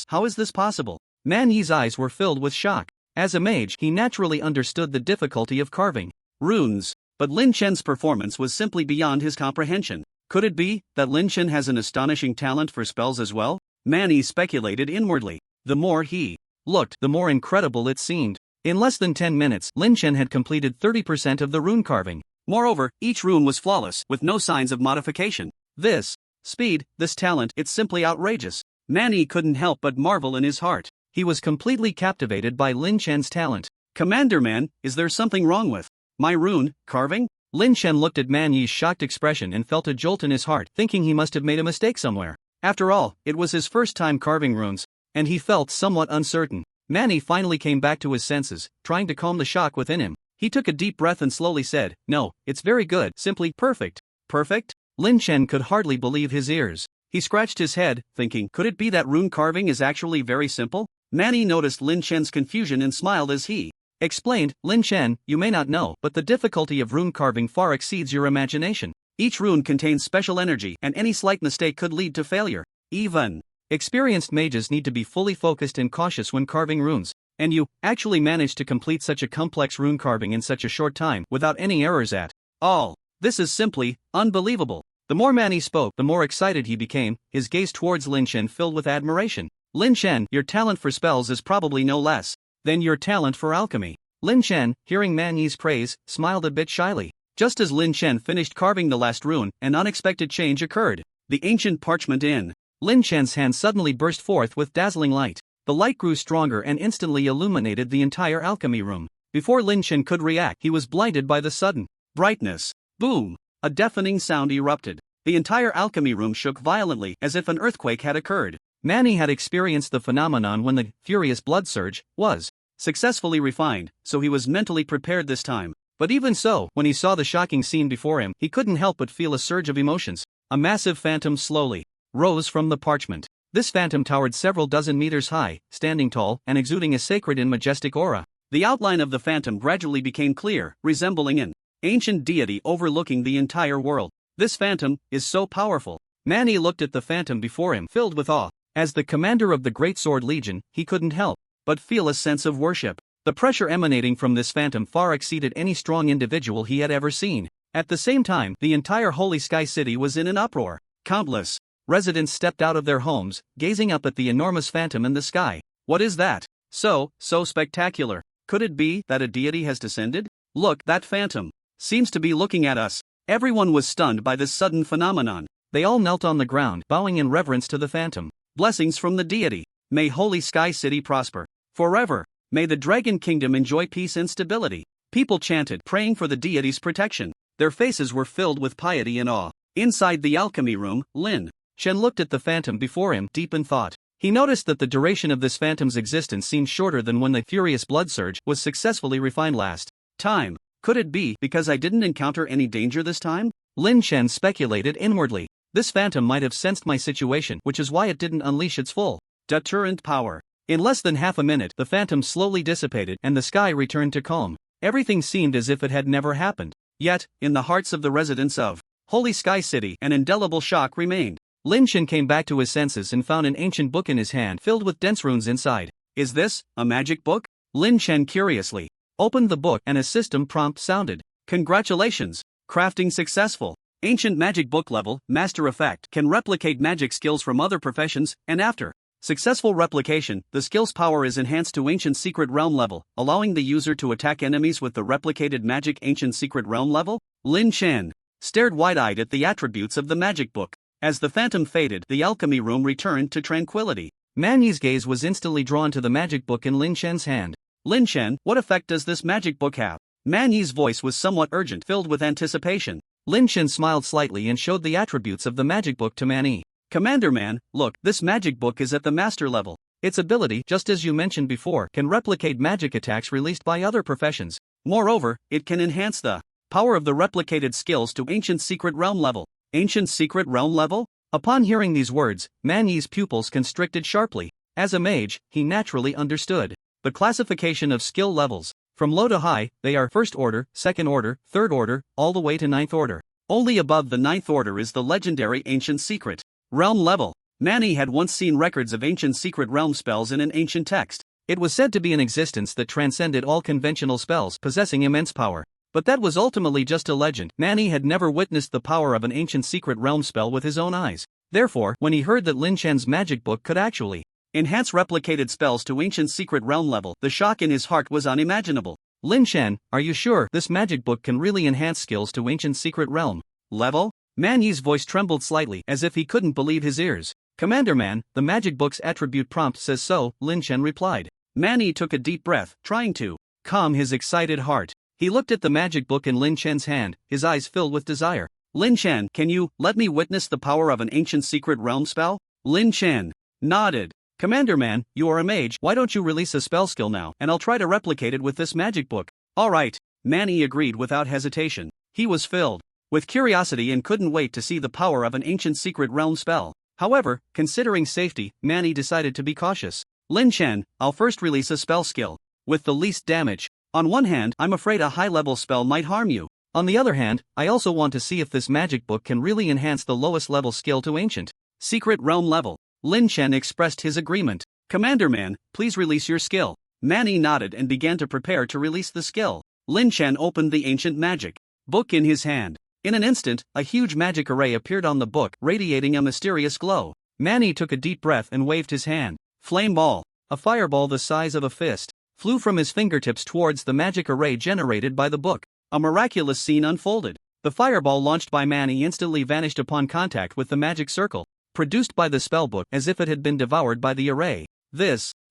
How is this possible? Manny's eyes were filled with shock. As a mage, he naturally understood the difficulty of carving runes. But Lin Shen's performance was simply beyond his comprehension. Could it be that Lin Shen has an astonishing talent for spells as well? Manny speculated inwardly. The more he looked, the more incredible it seemed. In less than 10 minutes, Lin Shen had completed 30% of the rune carving. Moreover, each rune was flawless, with no signs of modification. This speed, this talent, it's simply outrageous. Manny couldn't help but marvel in his heart. He was completely captivated by Lin Shen's talent. Commander Man, is there something wrong with my rune carving? Lin Shen looked at Manny's shocked expression and felt a jolt in his heart, thinking he must have made a mistake somewhere. After all, it was his first time carving runes, and he felt somewhat uncertain. Manny finally came back to his senses, trying to calm the shock within him. He took a deep breath and slowly said, "No, it's very good, simply perfect." Perfect? Lin Shen could hardly believe his ears. He scratched his head, thinking, could it be that rune carving is actually very simple? Manny noticed Lin Shen's confusion and smiled as he explained, "Lin Shen, you may not know, but the difficulty of rune carving far exceeds your imagination. Each rune contains special energy, and any slight mistake could lead to failure. Even experienced mages need to be fully focused and cautious when carving runes. And you actually managed to complete such a complex rune carving in such a short time, without any errors at all. This is simply unbelievable." The more Manny spoke, the more excited he became, his gaze towards Lin Shen filled with admiration. "Lin Shen, your talent for spells is probably no less than your talent for alchemy. Lin Chen, hearing Man Yi's praise, smiled a bit shyly. Just as Lin Chen finished carving the last rune, an unexpected change occurred. The ancient parchment in Lin Chen's hand suddenly burst forth with dazzling light. The light grew stronger and instantly illuminated the entire alchemy room. Before Lin Chen could react, he was blinded by the sudden brightness. Boom! A deafening sound erupted. The entire alchemy room shook violently as if an earthquake had occurred. Manny had experienced the phenomenon when the furious blood surge was successfully refined, so he was mentally prepared this time. But even so, when he saw the shocking scene before him, he couldn't help but feel a surge of emotions. A massive phantom slowly rose from the parchment. This phantom towered several dozen meters high, standing tall and exuding a sacred and majestic aura. The outline of the phantom gradually became clear, resembling an ancient deity overlooking the entire world. This phantom is so powerful. Manny looked at the phantom before him, filled with awe. As the commander of the Great Sword Legion, he couldn't help but feel a sense of worship. The pressure emanating from this phantom far exceeded any strong individual he had ever seen. At the same time, the entire Holy Sky City was in an uproar. Countless residents stepped out of their homes, gazing up at the enormous phantom in the sky. What is that? So spectacular. Could it be that a deity has descended? Look, that phantom seems to be looking at us. Everyone was stunned by this sudden phenomenon. They all knelt on the ground, bowing in reverence to the phantom. Blessings from the deity. May Holy Sky City prosper forever. May the Dragon Kingdom enjoy peace and stability. People chanted, praying for the deity's protection. Their faces were filled with piety and awe. Inside the alchemy room, Lin Chen looked at the phantom before him, deep in thought. He noticed that the duration of this phantom's existence seemed shorter than when the furious blood surge was successfully refined last time. Could it be because I didn't encounter any danger this time? Lin Chen speculated inwardly. This phantom might have sensed my situation, which is why it didn't unleash its full deterrent power. In less than half a minute, the phantom slowly dissipated and the sky returned to calm. Everything seemed as if it had never happened. Yet, in the hearts of the residents of Holy Sky City, an indelible shock remained. Lin Chen came back to his senses and found an ancient book in his hand filled with dense runes inside. Is this a magic book? Lin Chen curiously opened the book and a system prompt sounded. Congratulations! Crafting successful. Ancient magic book level, master effect, can replicate magic skills from other professions, and after successful replication, the skill's power is enhanced to Ancient Secret Realm level, allowing the user to attack enemies with the replicated magic Ancient Secret Realm level. Lin Chen stared wide-eyed at the attributes of the magic book. As the phantom faded, the alchemy room returned to tranquility. Man Yi's gaze was instantly drawn to the magic book in Lin Chen's hand. Lin Chen, what effect does this magic book have? Man Yi's voice was somewhat urgent, filled with anticipation. Lin Chen smiled slightly and showed the attributes of the magic book to Man Yi. Commander Man, look, this magic book is at the master level. Its ability, just as you mentioned before, can replicate magic attacks released by other professions. Moreover, it can enhance the power of the replicated skills to Ancient Secret Realm level. Ancient Secret Realm level? Upon hearing these words, Man Yi's pupils constricted sharply. As a mage, he naturally understood the classification of skill levels. From low to high, they are first order, second order, third order, all the way to ninth order. Only above the ninth order is the legendary Ancient Secret Realm level. Manny had once seen records of Ancient Secret Realm spells in an ancient text. It was said to be an existence that transcended all conventional spells, possessing immense power. But that was ultimately just a legend. Manny had never witnessed the power of an Ancient Secret Realm spell with his own eyes. Therefore, when he heard that Lin Chen's magic book could actually enhance replicated spells to Ancient Secret Realm level, the shock in his heart was unimaginable. Lin Chen, are you sure this magic book can really enhance skills to Ancient Secret Realm level? Man Yi's voice trembled slightly, as if he couldn't believe his ears. Commander Man, the magic book's attribute prompt says so, Lin Chen replied. Man Yi took a deep breath, trying to calm his excited heart. He looked at the magic book in Lin Chen's hand, his eyes filled with desire. Lin Chen, can you let me witness the power of an Ancient Secret Realm spell? Lin Chen nodded. Commander Man, you are a mage, why don't you release a spell skill now, and I'll try to replicate it with this magic book. Alright. Man Yi agreed without hesitation. He was filled with curiosity and couldn't wait to see the power of an Ancient Secret Realm spell. However, considering safety, Man Yi decided to be cautious. Lin Chen, I'll first release a spell skill with the least damage. On one hand, I'm afraid a high-level spell might harm you. On the other hand, I also want to see if this magic book can really enhance the lowest level skill to Ancient Secret Realm level. Lin Chen expressed his agreement. Commander Man, please release your skill. Man Yi nodded and began to prepare to release the skill. Lin Chen opened the ancient magic book in his hand. In an instant, a huge magic array appeared on the book, radiating a mysterious glow. Man Yi took a deep breath and waved his hand. Flame ball. A fireball the size of a fist flew from his fingertips towards the magic array generated by the book. A miraculous scene unfolded. The fireball launched by Manny instantly vanished upon contact with the magic circle, produced by the spellbook, as if it had been devoured by the array.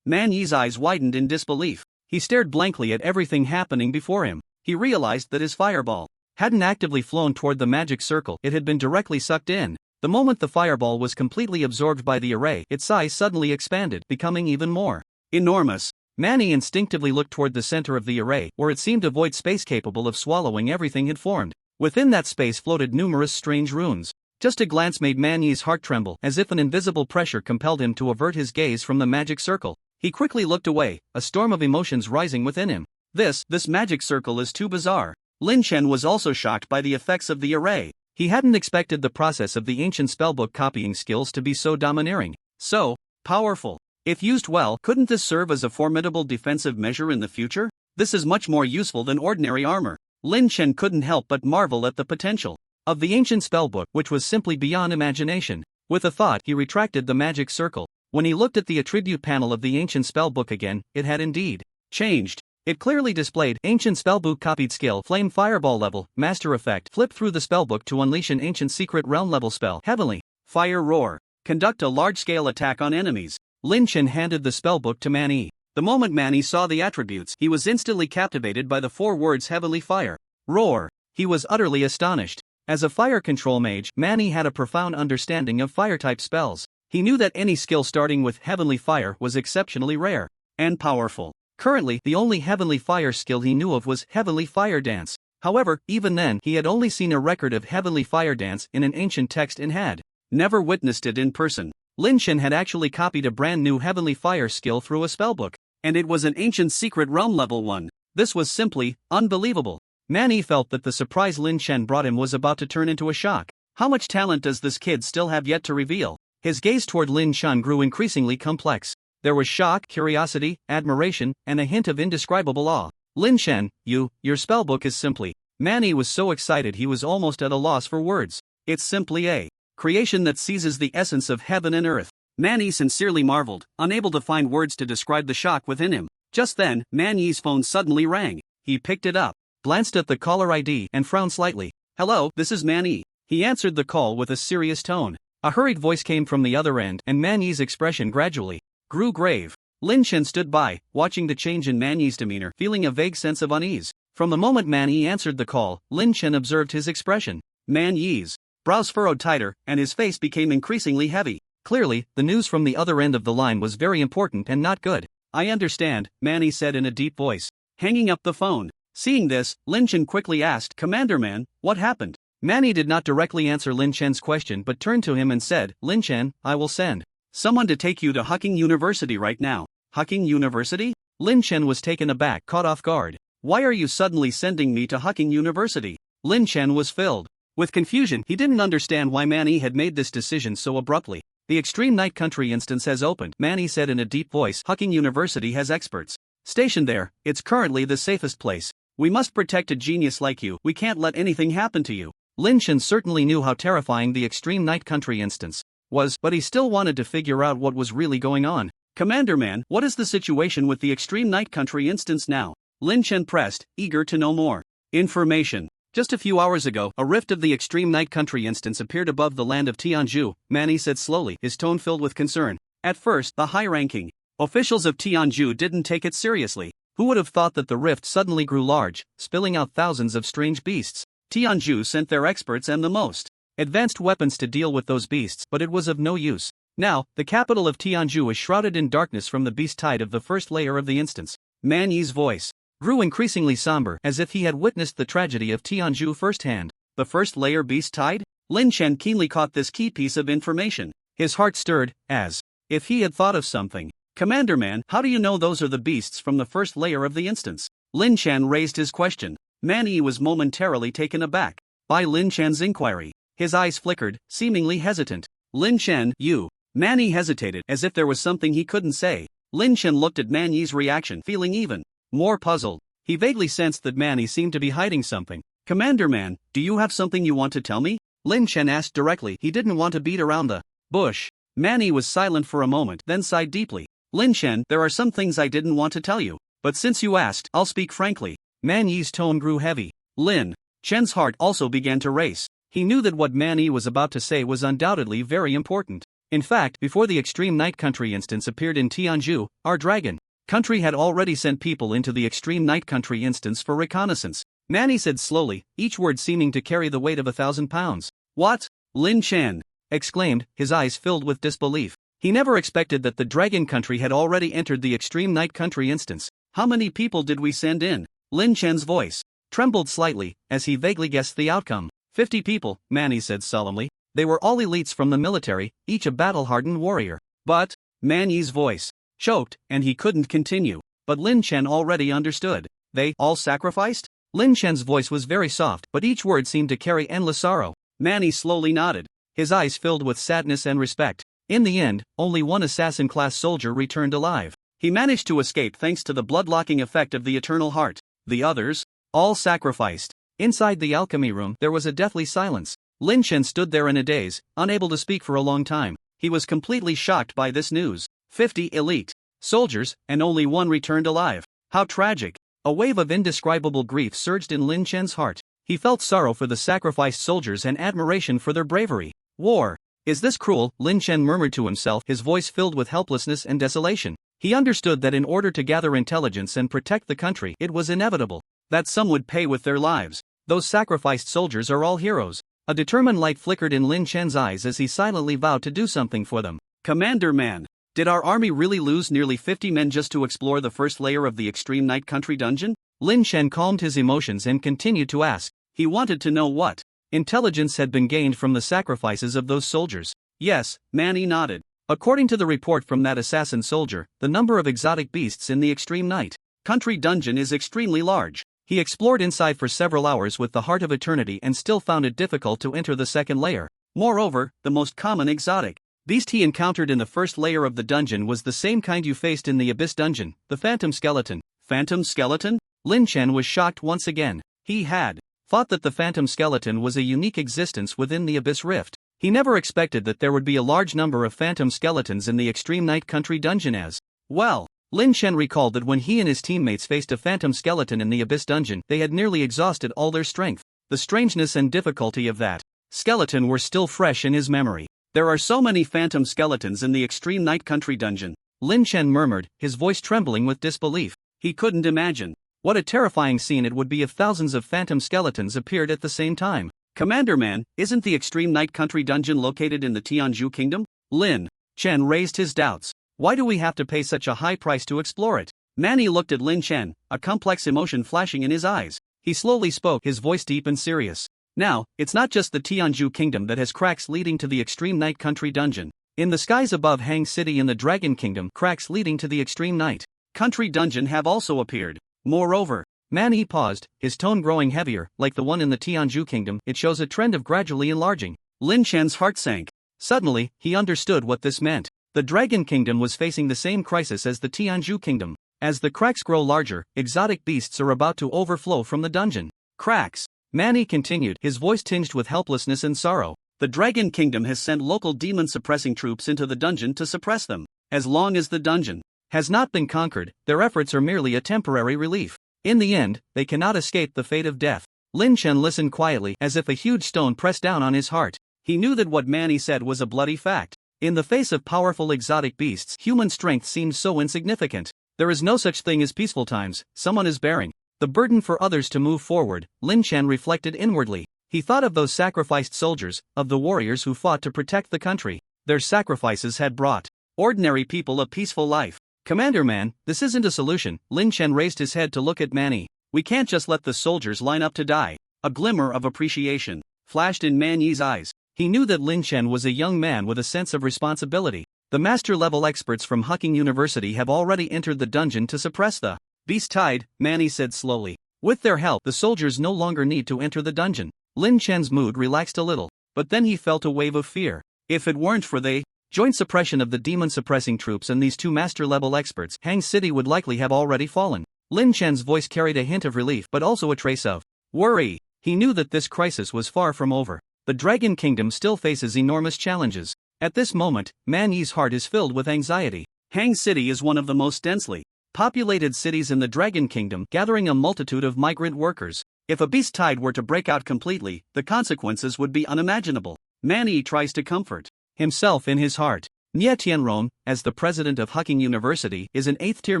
Manny's eyes widened in disbelief. He stared blankly at everything happening before him. He realized that his fireball hadn't actively flown toward the magic circle, it had been directly sucked in. The moment the fireball was completely absorbed by the array, its size suddenly expanded, becoming even more enormous. Manny instinctively looked toward the center of the array, where it seemed a void space capable of swallowing everything had formed. Within that space floated numerous strange runes. Just a glance made Manny's heart tremble, as if an invisible pressure compelled him to avert his gaze from the magic circle. He quickly looked away, a storm of emotions rising within him. This magic circle is too bizarre. Lin Chen was also shocked by the effects of the array. He hadn't expected the process of the ancient spellbook copying skills to be so domineering, so powerful. If used well, couldn't this serve as a formidable defensive measure in the future? This is much more useful than ordinary armor. Lin Chen couldn't help but marvel at the potential of the ancient spellbook, which was simply beyond imagination. With a thought, he retracted the magic circle. When he looked at the attribute panel of the ancient spellbook again, it had indeed changed. It clearly displayed ancient spellbook copied skill, flame fireball level, master effect. Flip through the spellbook to unleash an ancient secret realm level spell. Heavenly fire roar. Conduct a large-scale attack on enemies. Lin Chen handed the spellbook to Manny. The moment Manny saw the attributes, he was instantly captivated by the 4 words heavenly fire roar. He was utterly astonished. As a fire control mage, Manny had a profound understanding of fire-type spells. He knew that any skill starting with heavenly fire was exceptionally rare and powerful. Currently, the only heavenly fire skill he knew of was heavenly fire dance. However, even then, he had only seen a record of heavenly fire dance in an ancient text and had never witnessed it in person. Lin Chen had actually copied a brand new heavenly fire skill through a spellbook, and it was an ancient secret realm level 1. This was simply unbelievable. Manny felt that the surprise Lin Chen brought him was about to turn into a shock. How much talent does this kid still have yet to reveal? His gaze toward Lin Chen grew increasingly complex. There was shock, curiosity, admiration, and a hint of indescribable awe. Lin Chen, your spellbook is simply. Manny was so excited he was almost at a loss for words. It's simply a creation that seizes the essence of heaven and earth. Manny sincerely marveled, unable to find words to describe the shock within him. Just then, Manny's phone suddenly rang. He picked it up, glanced at the caller ID, and frowned slightly. "Hello, this is Manny." He answered the call with a serious tone. A hurried voice came from the other end, and Manny's expression gradually grew grave. Lin Chen stood by, watching the change in Manny's demeanor, feeling a vague sense of unease. From the moment Manny answered the call, Lin Chen observed his expression. Manny's brows furrowed tighter, and his face became increasingly heavy. Clearly, the news from the other end of the line was very important and not good. "I understand," Manny said in a deep voice, hanging up the phone. Seeing this, Lin Chen quickly asked, "Commander Man, what happened?" Manny did not directly answer Lin Chen's question but turned to him and said, "Lin Chen, I will send someone to take you to Hucking University right now." Hucking University? Lin Chen was taken aback, caught off guard. "Why are you suddenly sending me to Hucking University?" Lin Chen was filled with confusion. He didn't understand why Manny had made this decision so abruptly. "The Extreme Night Country instance has opened," Manny said in a deep voice. "Hucking University has experts stationed there. It's currently the safest place. We must protect a genius like you. We can't let anything happen to you." Lin Chen certainly knew how terrifying the Extreme Night Country instance was, but he still wanted to figure out what was really going on. "Commander Man, what is the situation with the Extreme Night Country instance now?" Lin Chen pressed, eager to know more information. "Just a few hours ago, a rift of the Extreme Night Country instance appeared above the land of Tianzhu," Manny said slowly, his tone filled with concern. At first, the high-ranking officials of Tianzhu didn't take it seriously. Who would have thought that the rift suddenly grew large, spilling out thousands of strange beasts? Tianzhu sent their experts and the most advanced weapons to deal with those beasts, but it was of no use. Now, the capital of Tianzhu is shrouded in darkness from the beast tide of the first layer of the instance. Manny's voice grew increasingly somber, as if he had witnessed the tragedy of Tianzhu firsthand. The first layer beast tide? Lin Chen keenly caught this key piece of information. His heart stirred, as if he had thought of something. "Commander Man, how do you know those are the beasts from the first layer of the instance?" Lin Chen raised his question. Manny was momentarily taken aback by Lin Chen's inquiry. His eyes flickered, seemingly hesitant. "Lin Chen, you." Manny hesitated, as if there was something he couldn't say. Lin Chen looked at Manny's reaction, feeling even more puzzled. He vaguely sensed that Manny seemed to be hiding something. "Commander Man, do you have something you want to tell me?" Lin Chen asked directly. He didn't want to beat around the bush. Manny was silent for a moment, then sighed deeply. "Lin Chen, there are some things I didn't want to tell you, but since you asked, I'll speak frankly. Man Yi's tone grew heavy. Lin Chen's heart also began to race. He knew that what Man Yi was about to say was undoubtedly very important. In fact, before the Extreme Night Country instance appeared in Tianzhu, our dragon country had already sent people into the Extreme Night Country instance for reconnaissance. Man Yi said slowly, each word seeming to carry the weight of 1,000 pounds. What? Lin Chen exclaimed, his eyes filled with disbelief. He never expected that the dragon country had already entered the Extreme Night Country instance. How many people did we send in? Lin Chen's voice trembled slightly, as he vaguely guessed the outcome. 50 people, Man Yi said solemnly. They were all elites from the military, each a battle-hardened warrior. But, Man Yi's voice choked, and he couldn't continue. But Lin Chen already understood. They all sacrificed? Lin Chen's voice was very soft, but each word seemed to carry endless sorrow. Man Yi slowly nodded, his eyes filled with sadness and respect. In the end, only one assassin-class soldier returned alive. He managed to escape thanks to the blood-locking effect of the Eternal Heart. The others? All sacrificed. Inside the alchemy room, there was a deathly silence. Lin Chen stood there in a daze, unable to speak for a long time. He was completely shocked by this news. 50 elite soldiers, and only one returned alive. How tragic. A wave of indescribable grief surged in Lin Chen's heart. He felt sorrow for the sacrificed soldiers and admiration for their bravery. War. Is this cruel? Lin Chen murmured to himself, his voice filled with helplessness and desolation. He understood that in order to gather intelligence and protect the country, it was inevitable that some would pay with their lives. Those sacrificed soldiers are all heroes. A determined light flickered in Lin Chen's eyes as he silently vowed to do something for them. Commander Man, did our army really lose nearly 50 men just to explore the first layer of the Extreme Night Country dungeon? Lin Chen calmed his emotions and continued to ask. He wanted to know what intelligence had been gained from the sacrifices of those soldiers. Yes, Man Yi nodded. According to the report from that assassin soldier, the number of exotic beasts in the Extreme Night Country dungeon is extremely large. He explored inside for several hours with the Heart of Eternity and still found it difficult to enter the second layer. Moreover, the most common exotic beast he encountered in the first layer of the dungeon was the same kind you faced in the Abyss dungeon, the Phantom Skeleton. Phantom Skeleton? Lin Chen was shocked once again. He had thought that the Phantom Skeleton was a unique existence within the Abyss Rift. He never expected that there would be a large number of Phantom Skeletons in the Extreme Night Country dungeon as well. Lin Chen recalled that when he and his teammates faced a Phantom Skeleton in the Abyss dungeon, they had nearly exhausted all their strength. The strangeness and difficulty of that skeleton were still fresh in his memory. There are so many Phantom Skeletons in the Extreme Night Country dungeon, Lin Chen murmured, his voice trembling with disbelief. He couldn't imagine what a terrifying scene it would be if thousands of Phantom Skeletons appeared at the same time. Commander Man, isn't the Extreme Night Country dungeon located in the Tianzhu Kingdom? Lin Chen raised his doubts. Why do we have to pay such a high price to explore it? Man Yi looked at Lin Chen, a complex emotion flashing in his eyes. He slowly spoke, his voice deep and serious. Now, it's not just the Tianzhu Kingdom that has cracks leading to the Extreme Night Country dungeon. In the skies above Hang City in the Dragon Kingdom, cracks leading to the Extreme Night Country dungeon have also appeared. Moreover, Man Yi paused, his tone growing heavier, like the one in the Tianzhu Kingdom. It shows a trend of gradually enlarging. Lin Chen's heart sank. Suddenly, he understood what this meant. The Dragon Kingdom was facing the same crisis as the Tianzhu Kingdom. As the cracks grow larger, exotic beasts are about to overflow from the dungeon. Cracks. Man Yi continued, his voice tinged with helplessness and sorrow. The Dragon Kingdom has sent local demon-suppressing troops into the dungeon to suppress them. As long as the dungeon has not been conquered, their efforts are merely a temporary relief. In the end, they cannot escape the fate of death. Lin Chen listened quietly, as if a huge stone pressed down on his heart. He knew that what Man Yi said was a bloody fact. In the face of powerful exotic beasts, human strength seemed so insignificant. There is no such thing as peaceful times. Someone is bearing the burden for others to move forward. Lin Chen reflected inwardly. He thought of those sacrificed soldiers, of the warriors who fought to protect the country. Their sacrifices had brought ordinary people a peaceful life. Commander Man, this isn't a solution. Lin Chen raised his head to look at Man Yi. We can't just let the soldiers line up to die. A glimmer of appreciation flashed in Man Yi's eyes. He knew that Lin Chen was a young man with a sense of responsibility. The master-level experts from Hucking University have already entered the dungeon to suppress the beast tide, Man Yi said slowly. With their help, the soldiers no longer need to enter the dungeon. Lin Chen's mood relaxed a little, but then he felt a wave of fear. If it weren't for the joint suppression of the demon-suppressing troops and these two master-level experts, Hang City would likely have already fallen. Lin Chen's voice carried a hint of relief but also a trace of worry. He knew that this crisis was far from over. The Dragon Kingdom still faces enormous challenges. At this moment, Man Yi's heart is filled with anxiety. Hang City is one of the most densely populated cities in the Dragon Kingdom, gathering a multitude of migrant workers. If a beast tide were to break out completely, the consequences would be unimaginable. Manny tries to comfort himself in his heart. Nie Tianrong, as the president of Hugging University, is an 8th-tier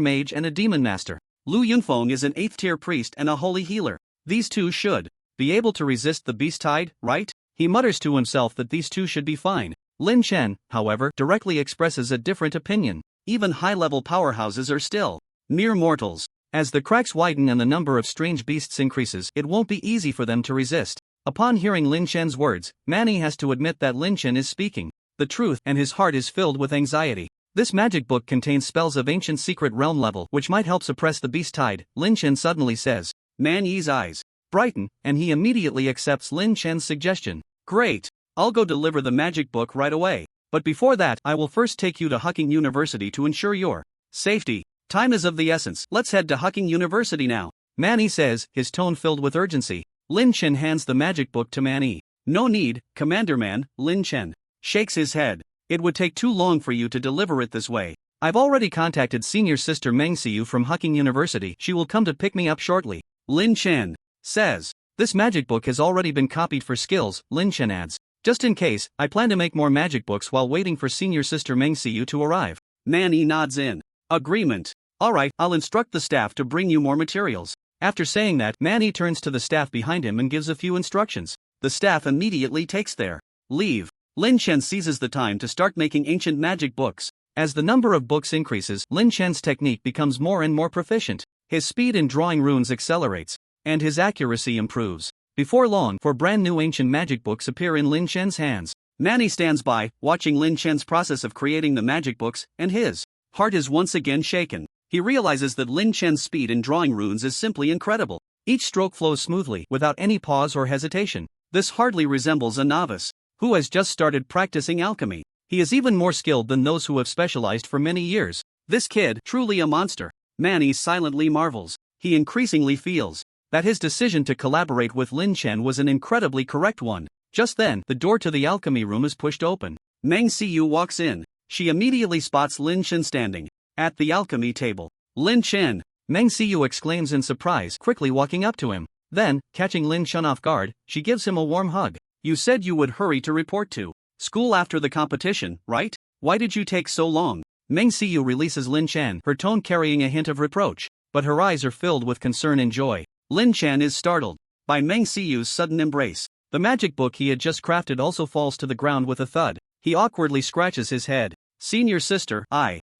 mage and a demon master. Lu Yunfeng is an 8th-tier priest and a holy healer. These two should be able to resist the beast tide, right? He mutters to himself that these two should be fine. Lin Chen, however, directly expresses a different opinion. Even high-level powerhouses are still mere mortals. As the cracks widen and the number of strange beasts increases, it won't be easy for them to resist. Upon hearing Lin Chen's words, Manny has to admit that Lin Chen is speaking the truth, and his heart is filled with anxiety. This magic book contains spells of ancient secret realm level which might help suppress the beast tide, Lin Chen suddenly says. Manny's eyes brighten, and he immediately accepts Lin Chen's suggestion. Great! I'll go deliver the magic book right away. But before that, I will first take you to Hugging University to ensure your safety. Time is of the essence. Let's head to Hugging University now. Manny says, his tone filled with urgency. Lin Chen hands the magic book to Manny. No need, Commander Man. Lin Chen shakes his head. It would take too long for you to deliver it this way. I've already contacted senior sister Meng Xiu from Hugging University. She will come to pick me up shortly. Lin Chen says. This magic book has already been copied for skills, Lin Chen adds. Just in case, I plan to make more magic books while waiting for senior sister Meng Xiu to arrive. Manny nods in agreement. Alright, I'll instruct the staff to bring you more materials. After saying that, Manny turns to the staff behind him and gives a few instructions. The staff immediately takes their leave. Lin Chen seizes the time to start making ancient magic books. As the number of books increases, Lin Chen's technique becomes more and more proficient. His speed in drawing runes accelerates, and his accuracy improves. Before long, 4 brand new ancient magic books appear in Lin Chen's hands. Manny stands by, watching Lin Chen's process of creating the magic books, and his heart is once again shaken. He realizes that Lin Chen's speed in drawing runes is simply incredible. Each stroke flows smoothly, without any pause or hesitation. This hardly resembles a novice who has just started practicing alchemy. He is even more skilled than those who have specialized for many years. This kid, truly a monster. Manny silently marvels. He increasingly feels that his decision to collaborate with Lin Chen was an incredibly correct one. Just then, the door to the alchemy room is pushed open. Meng Xiu walks in. She immediately spots Lin Chen standing at the alchemy table. Lin Chen! Meng Xiu exclaims in surprise, quickly walking up to him. Then, catching Lin Chen off guard, she gives him a warm hug. You said you would hurry to report to school after the competition, right? Why did you take so long? Meng Xiu releases Lin Chen, her tone carrying a hint of reproach, but her eyes are filled with concern and joy. Lin Chen is startled by Meng Xiu's sudden embrace. The magic book he had just crafted also falls to the ground with a thud. He awkwardly scratches his head. Senior sister,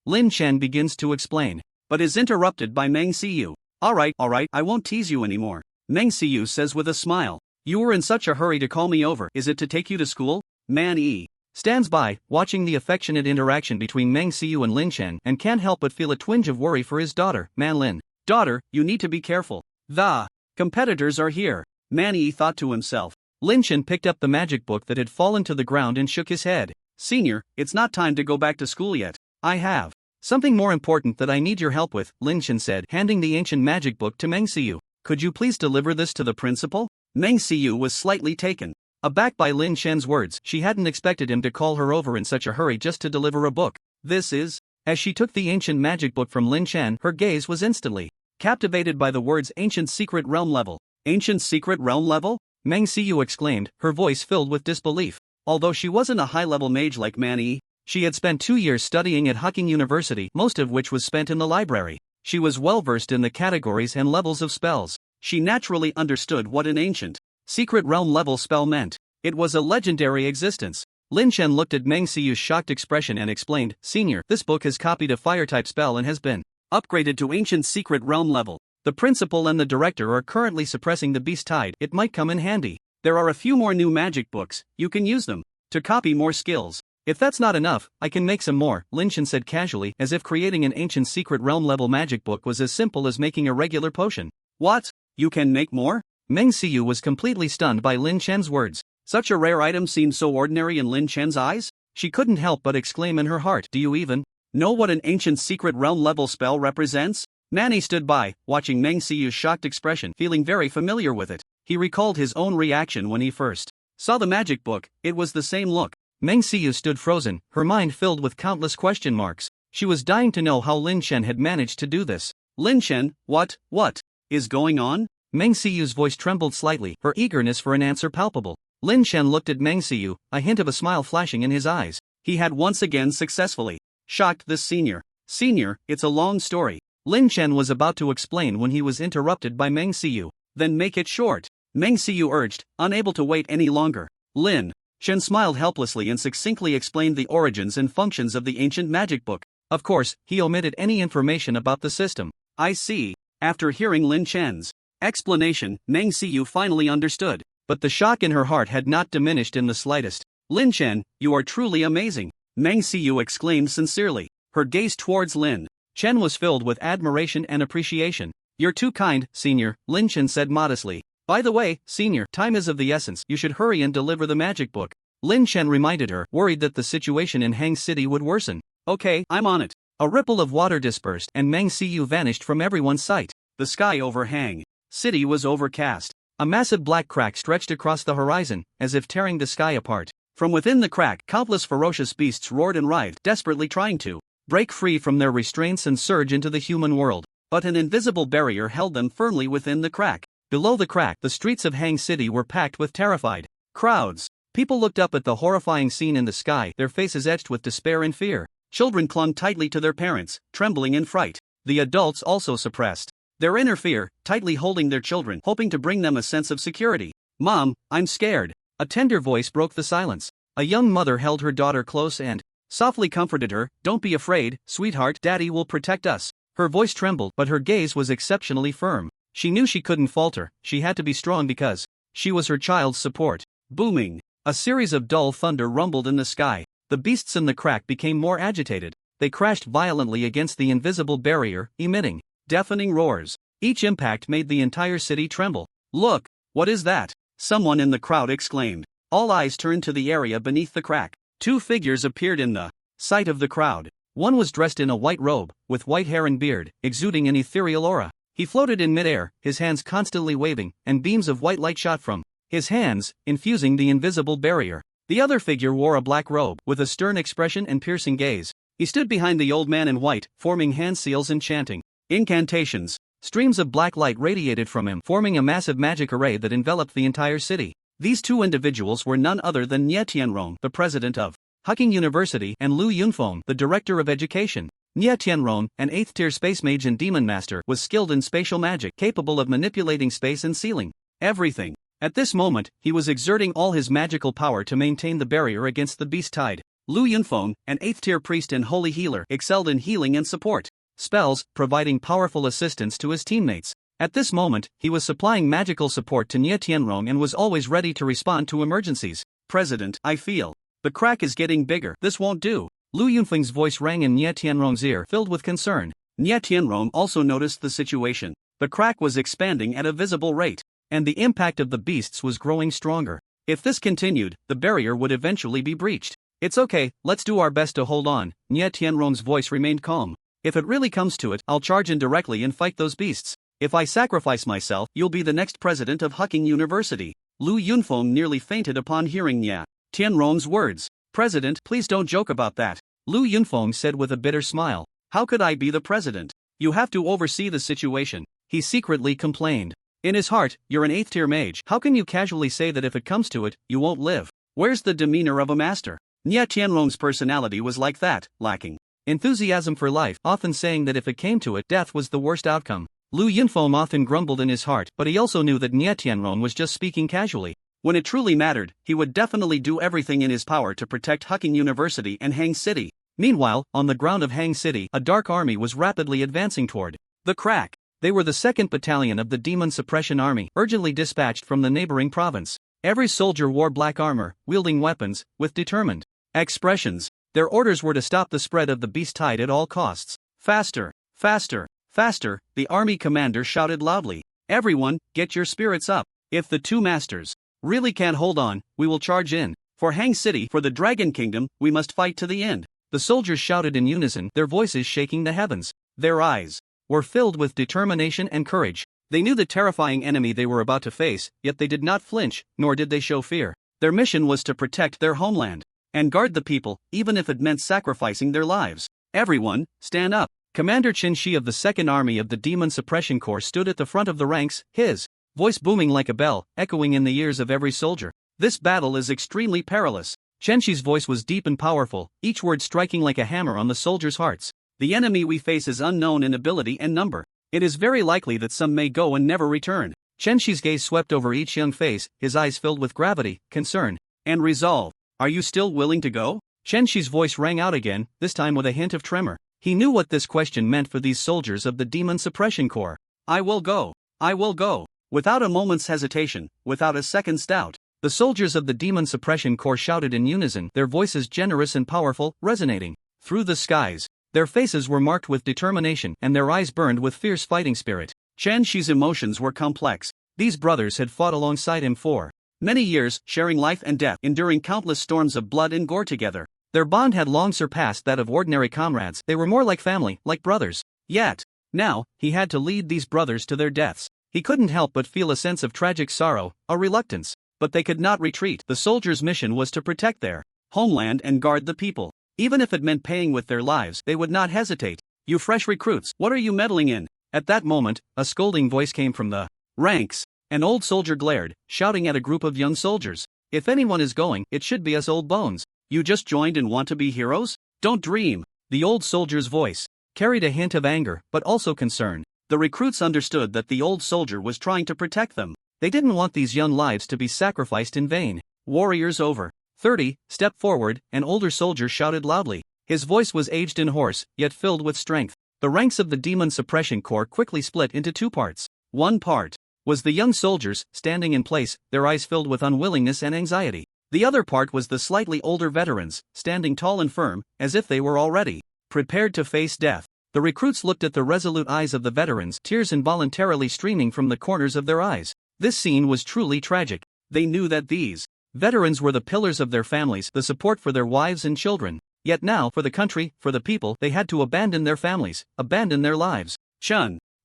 Lin Chen begins to explain, but is interrupted by Meng Xiu. Alright, I won't tease you anymore. Meng Xiu says with a smile. You were in such a hurry to call me over. Is it to take you to school? Man Yi stands by, watching the affectionate interaction between Meng Xiu and Lin Chen, and can't help but feel a twinge of worry for his daughter, Man Lin. Daughter, you need to be careful. The competitors are here. Man Yi thought to himself. Lin Chen picked up the magic book that had fallen to the ground and shook his head. Senior, it's not time to go back to school yet. I have something more important that I need your help with, Lin Chen said, handing the ancient magic book to Meng Xiu. Could you please deliver this to the principal? Meng Xiu was slightly taken aback by Lin Chen's words. She hadn't expected him to call her over in such a hurry just to deliver a book. This is... As she took the ancient magic book from Lin Chen, her gaze was instantly captivated by the words ancient secret realm level. Ancient secret realm level? Meng Xiu exclaimed, her voice filled with disbelief. Although she wasn't a high-level mage like Man Yi, she had spent 2 years studying at Hugging University, most of which was spent in the library. She was well-versed in the categories and levels of spells. She naturally understood what an ancient secret realm level spell meant. It was a legendary existence. Lin Chen looked at Meng Xiu's shocked expression and explained, Senior, this book has copied a fire-type spell and has been upgraded to ancient secret realm level. The principal and the director are currently suppressing the beast tide. It might come in handy. There are a few more new magic books. You can use them to copy more skills. If that's not enough, I can make some more, Lin Chen said casually, as if creating an ancient secret realm level magic book was as simple as making a regular potion. What? You can make more? Meng Xiu was completely stunned by Lin Chen's words. Such a rare item seemed so ordinary in Lin Chen's eyes? She couldn't help but exclaim in her heart, do you even know what an ancient secret realm level spell represents? Manny stood by, watching Meng Xiu's shocked expression, feeling very familiar with it. He recalled his own reaction when he first saw the magic book. It was the same look. Meng Xiu stood frozen, her mind filled with countless question marks. She was dying to know how Lin Chen had managed to do this. Lin Chen, what is going on? Meng Siyu's voice trembled slightly, her eagerness for an answer palpable. Lin Chen looked at Meng Siyu, a hint of a smile flashing in his eyes. He had once again successfully shocked this senior. Senior, it's a long story. Lin Chen was about to explain when he was interrupted by Meng Siyu. Then make it short, Meng Siyu urged, unable to wait any longer. Lin Chen smiled helplessly and succinctly explained the origins and functions of the ancient magic book. Of course, he omitted any information about the system. I see. After hearing Lin Chen's explanation, Meng Siyu finally understood. But the shock in her heart had not diminished in the slightest. Lin Chen, you are truly amazing, Meng Siyu exclaimed sincerely. Her gaze towards Lin Chen was filled with admiration and appreciation. You're too kind, senior, Lin Chen said modestly. By the way, senior, time is of the essence. You should hurry and deliver the magic book. Lin Chen reminded her, worried that the situation in Hang City would worsen. Okay, I'm on it. A ripple of water dispersed and Meng Siyu vanished from everyone's sight. The sky over Hang City was overcast. A massive black crack stretched across the horizon, as if tearing the sky apart. From within the crack, countless ferocious beasts roared and writhed, desperately trying to break free from their restraints and surge into the human world. But an invisible barrier held them firmly within the crack. Below the crack, the streets of Hang City were packed with terrified crowds. People looked up at the horrifying scene in the sky, their faces etched with despair and fear. Children clung tightly to their parents, trembling in fright. The adults also suppressed their inner fear, tightly holding their children, hoping to bring them a sense of security. Mom, I'm scared. A tender voice broke the silence. A young mother held her daughter close and softly comforted her. Don't be afraid, sweetheart, Daddy will protect us. Her voice trembled, but her gaze was exceptionally firm. She knew she couldn't falter, she had to be strong because she was her child's support. Booming. A series of dull thunder rumbled in the sky. The beasts in the crack became more agitated. They crashed violently against the invisible barrier, emitting deafening roars. Each impact made the entire city tremble. Look, what is that? Someone in the crowd exclaimed. All eyes turned to the area beneath the crack. Two figures appeared in the sight of the crowd. One was dressed in a white robe, with white hair and beard, exuding an ethereal aura. He floated in midair, his hands constantly waving, and beams of white light shot from his hands, infusing the invisible barrier. The other figure wore a black robe, with a stern expression and piercing gaze. He stood behind the old man in white, forming hand seals and chanting incantations. Streams of black light radiated from him, forming a massive magic array that enveloped the entire city. These two individuals were none other than Nie Tianrong, the president of Hucking University, and Lu Yunfeng, the director of education. Nie Tianrong, an 8th-tier space mage and demon master, was skilled in spatial magic, capable of manipulating space and sealing everything. At this moment, he was exerting all his magical power to maintain the barrier against the beast tide. Lu Yunfeng, an 8th-tier priest and holy healer, excelled in healing and support spells, providing powerful assistance to his teammates. At this moment, he was supplying magical support to Nie Tianrong and was always ready to respond to emergencies. President, I feel the crack is getting bigger. This won't do. Lu Yunfeng's voice rang in Nie Tianrong's ear, filled with concern. Nie Tianrong also noticed the situation. The crack was expanding at a visible rate, and the impact of the beasts was growing stronger. If this continued, the barrier would eventually be breached. It's okay, let's do our best to hold on. Nie Tianrong's voice remained calm. If it really comes to it, I'll charge in directly and fight those beasts. If I sacrifice myself, you'll be the next president of Hucking University. Lu Yunfeng nearly fainted upon hearing Nie Tianrong's words. President, please don't joke about that, Lu Yunfeng said with a bitter smile. How could I be the president? You have to oversee the situation, he secretly complained. In his heart, you're an 8th-tier mage. How can you casually say that if it comes to it, you won't live? Where's the demeanor of a master? Nie Tianrong's personality was like that, lacking enthusiasm for life, often saying that if it came to it, death was the worst outcome. Lu Yunfeng often grumbled in his heart, but he also knew that Nie Tianrong was just speaking casually. When it truly mattered, he would definitely do everything in his power to protect Hucking University and Hang City. Meanwhile, on the ground of Hang City, a dark army was rapidly advancing toward the crack. They were the 2nd Battalion of the Demon Suppression Army, urgently dispatched from the neighboring province. Every soldier wore black armor, wielding weapons, with determined expressions. Their orders were to stop the spread of the beast tide at all costs. Faster, faster, faster, the army commander shouted loudly. Everyone, get your spirits up. If the two masters really can't hold on, we will charge in. For Hang City, for the Dragon Kingdom, we must fight to the end. The soldiers shouted in unison, their voices shaking the heavens. Their eyes were filled with determination and courage. They knew the terrifying enemy they were about to face, yet they did not flinch, nor did they show fear. Their mission was to protect their homeland and guard the people, even if it meant sacrificing their lives. Everyone, stand up. Commander Qin of the 2nd Army of the Demon Suppression Corps stood at the front of the ranks, his voice booming like a bell, echoing in the ears of every soldier. This battle is extremely perilous. Chen voice was deep and powerful, each word striking like a hammer on the soldiers' hearts. The enemy we face is unknown in ability and number. It is very likely that some may go and never return. Chen gaze swept over each young face, his eyes filled with gravity, concern, and resolve. Are you still willing to go? Chen voice rang out again, this time with a hint of tremor. He knew what this question meant for these soldiers of the Demon Suppression Corps. I will go. I will go. Without a moment's hesitation, without a second's doubt, the soldiers of the Demon Suppression Corps shouted in unison, their voices generous and powerful, resonating through the skies. Their faces were marked with determination and their eyes burned with fierce fighting spirit. Chen Shi's emotions were complex. These brothers had fought alongside him for many years, sharing life and death, enduring countless storms of blood and gore together. Their bond had long surpassed that of ordinary comrades. They were more like family, like brothers. Yet, now, he had to lead these brothers to their deaths. He couldn't help but feel a sense of tragic sorrow, a reluctance. But they could not retreat. The soldiers' mission was to protect their homeland and guard the people. Even if it meant paying with their lives, they would not hesitate. You fresh recruits, what are you meddling in? At that moment, a scolding voice came from the ranks. An old soldier glared, shouting at a group of young soldiers. If anyone is going, it should be us old bones. You just joined and want to be heroes? Don't dream. The old soldier's voice carried a hint of anger, but also concern. The recruits understood that the old soldier was trying to protect them. They didn't want these young lives to be sacrificed in vain. Warriors over 30, step forward, an older soldier shouted loudly. His voice was aged and hoarse, yet filled with strength. The ranks of the Demon Suppression Corps quickly split into two parts. One part was the young soldiers, standing in place, their eyes filled with unwillingness and anxiety. The other part was the slightly older veterans, standing tall and firm, as if they were already prepared to face death. The recruits looked at the resolute eyes of the veterans, tears involuntarily streaming from the corners of their eyes. This scene was truly tragic. They knew that these veterans were the pillars of their families, the support for their wives and children. Yet now, for the country, for the people, they had to abandon their families, abandon their lives.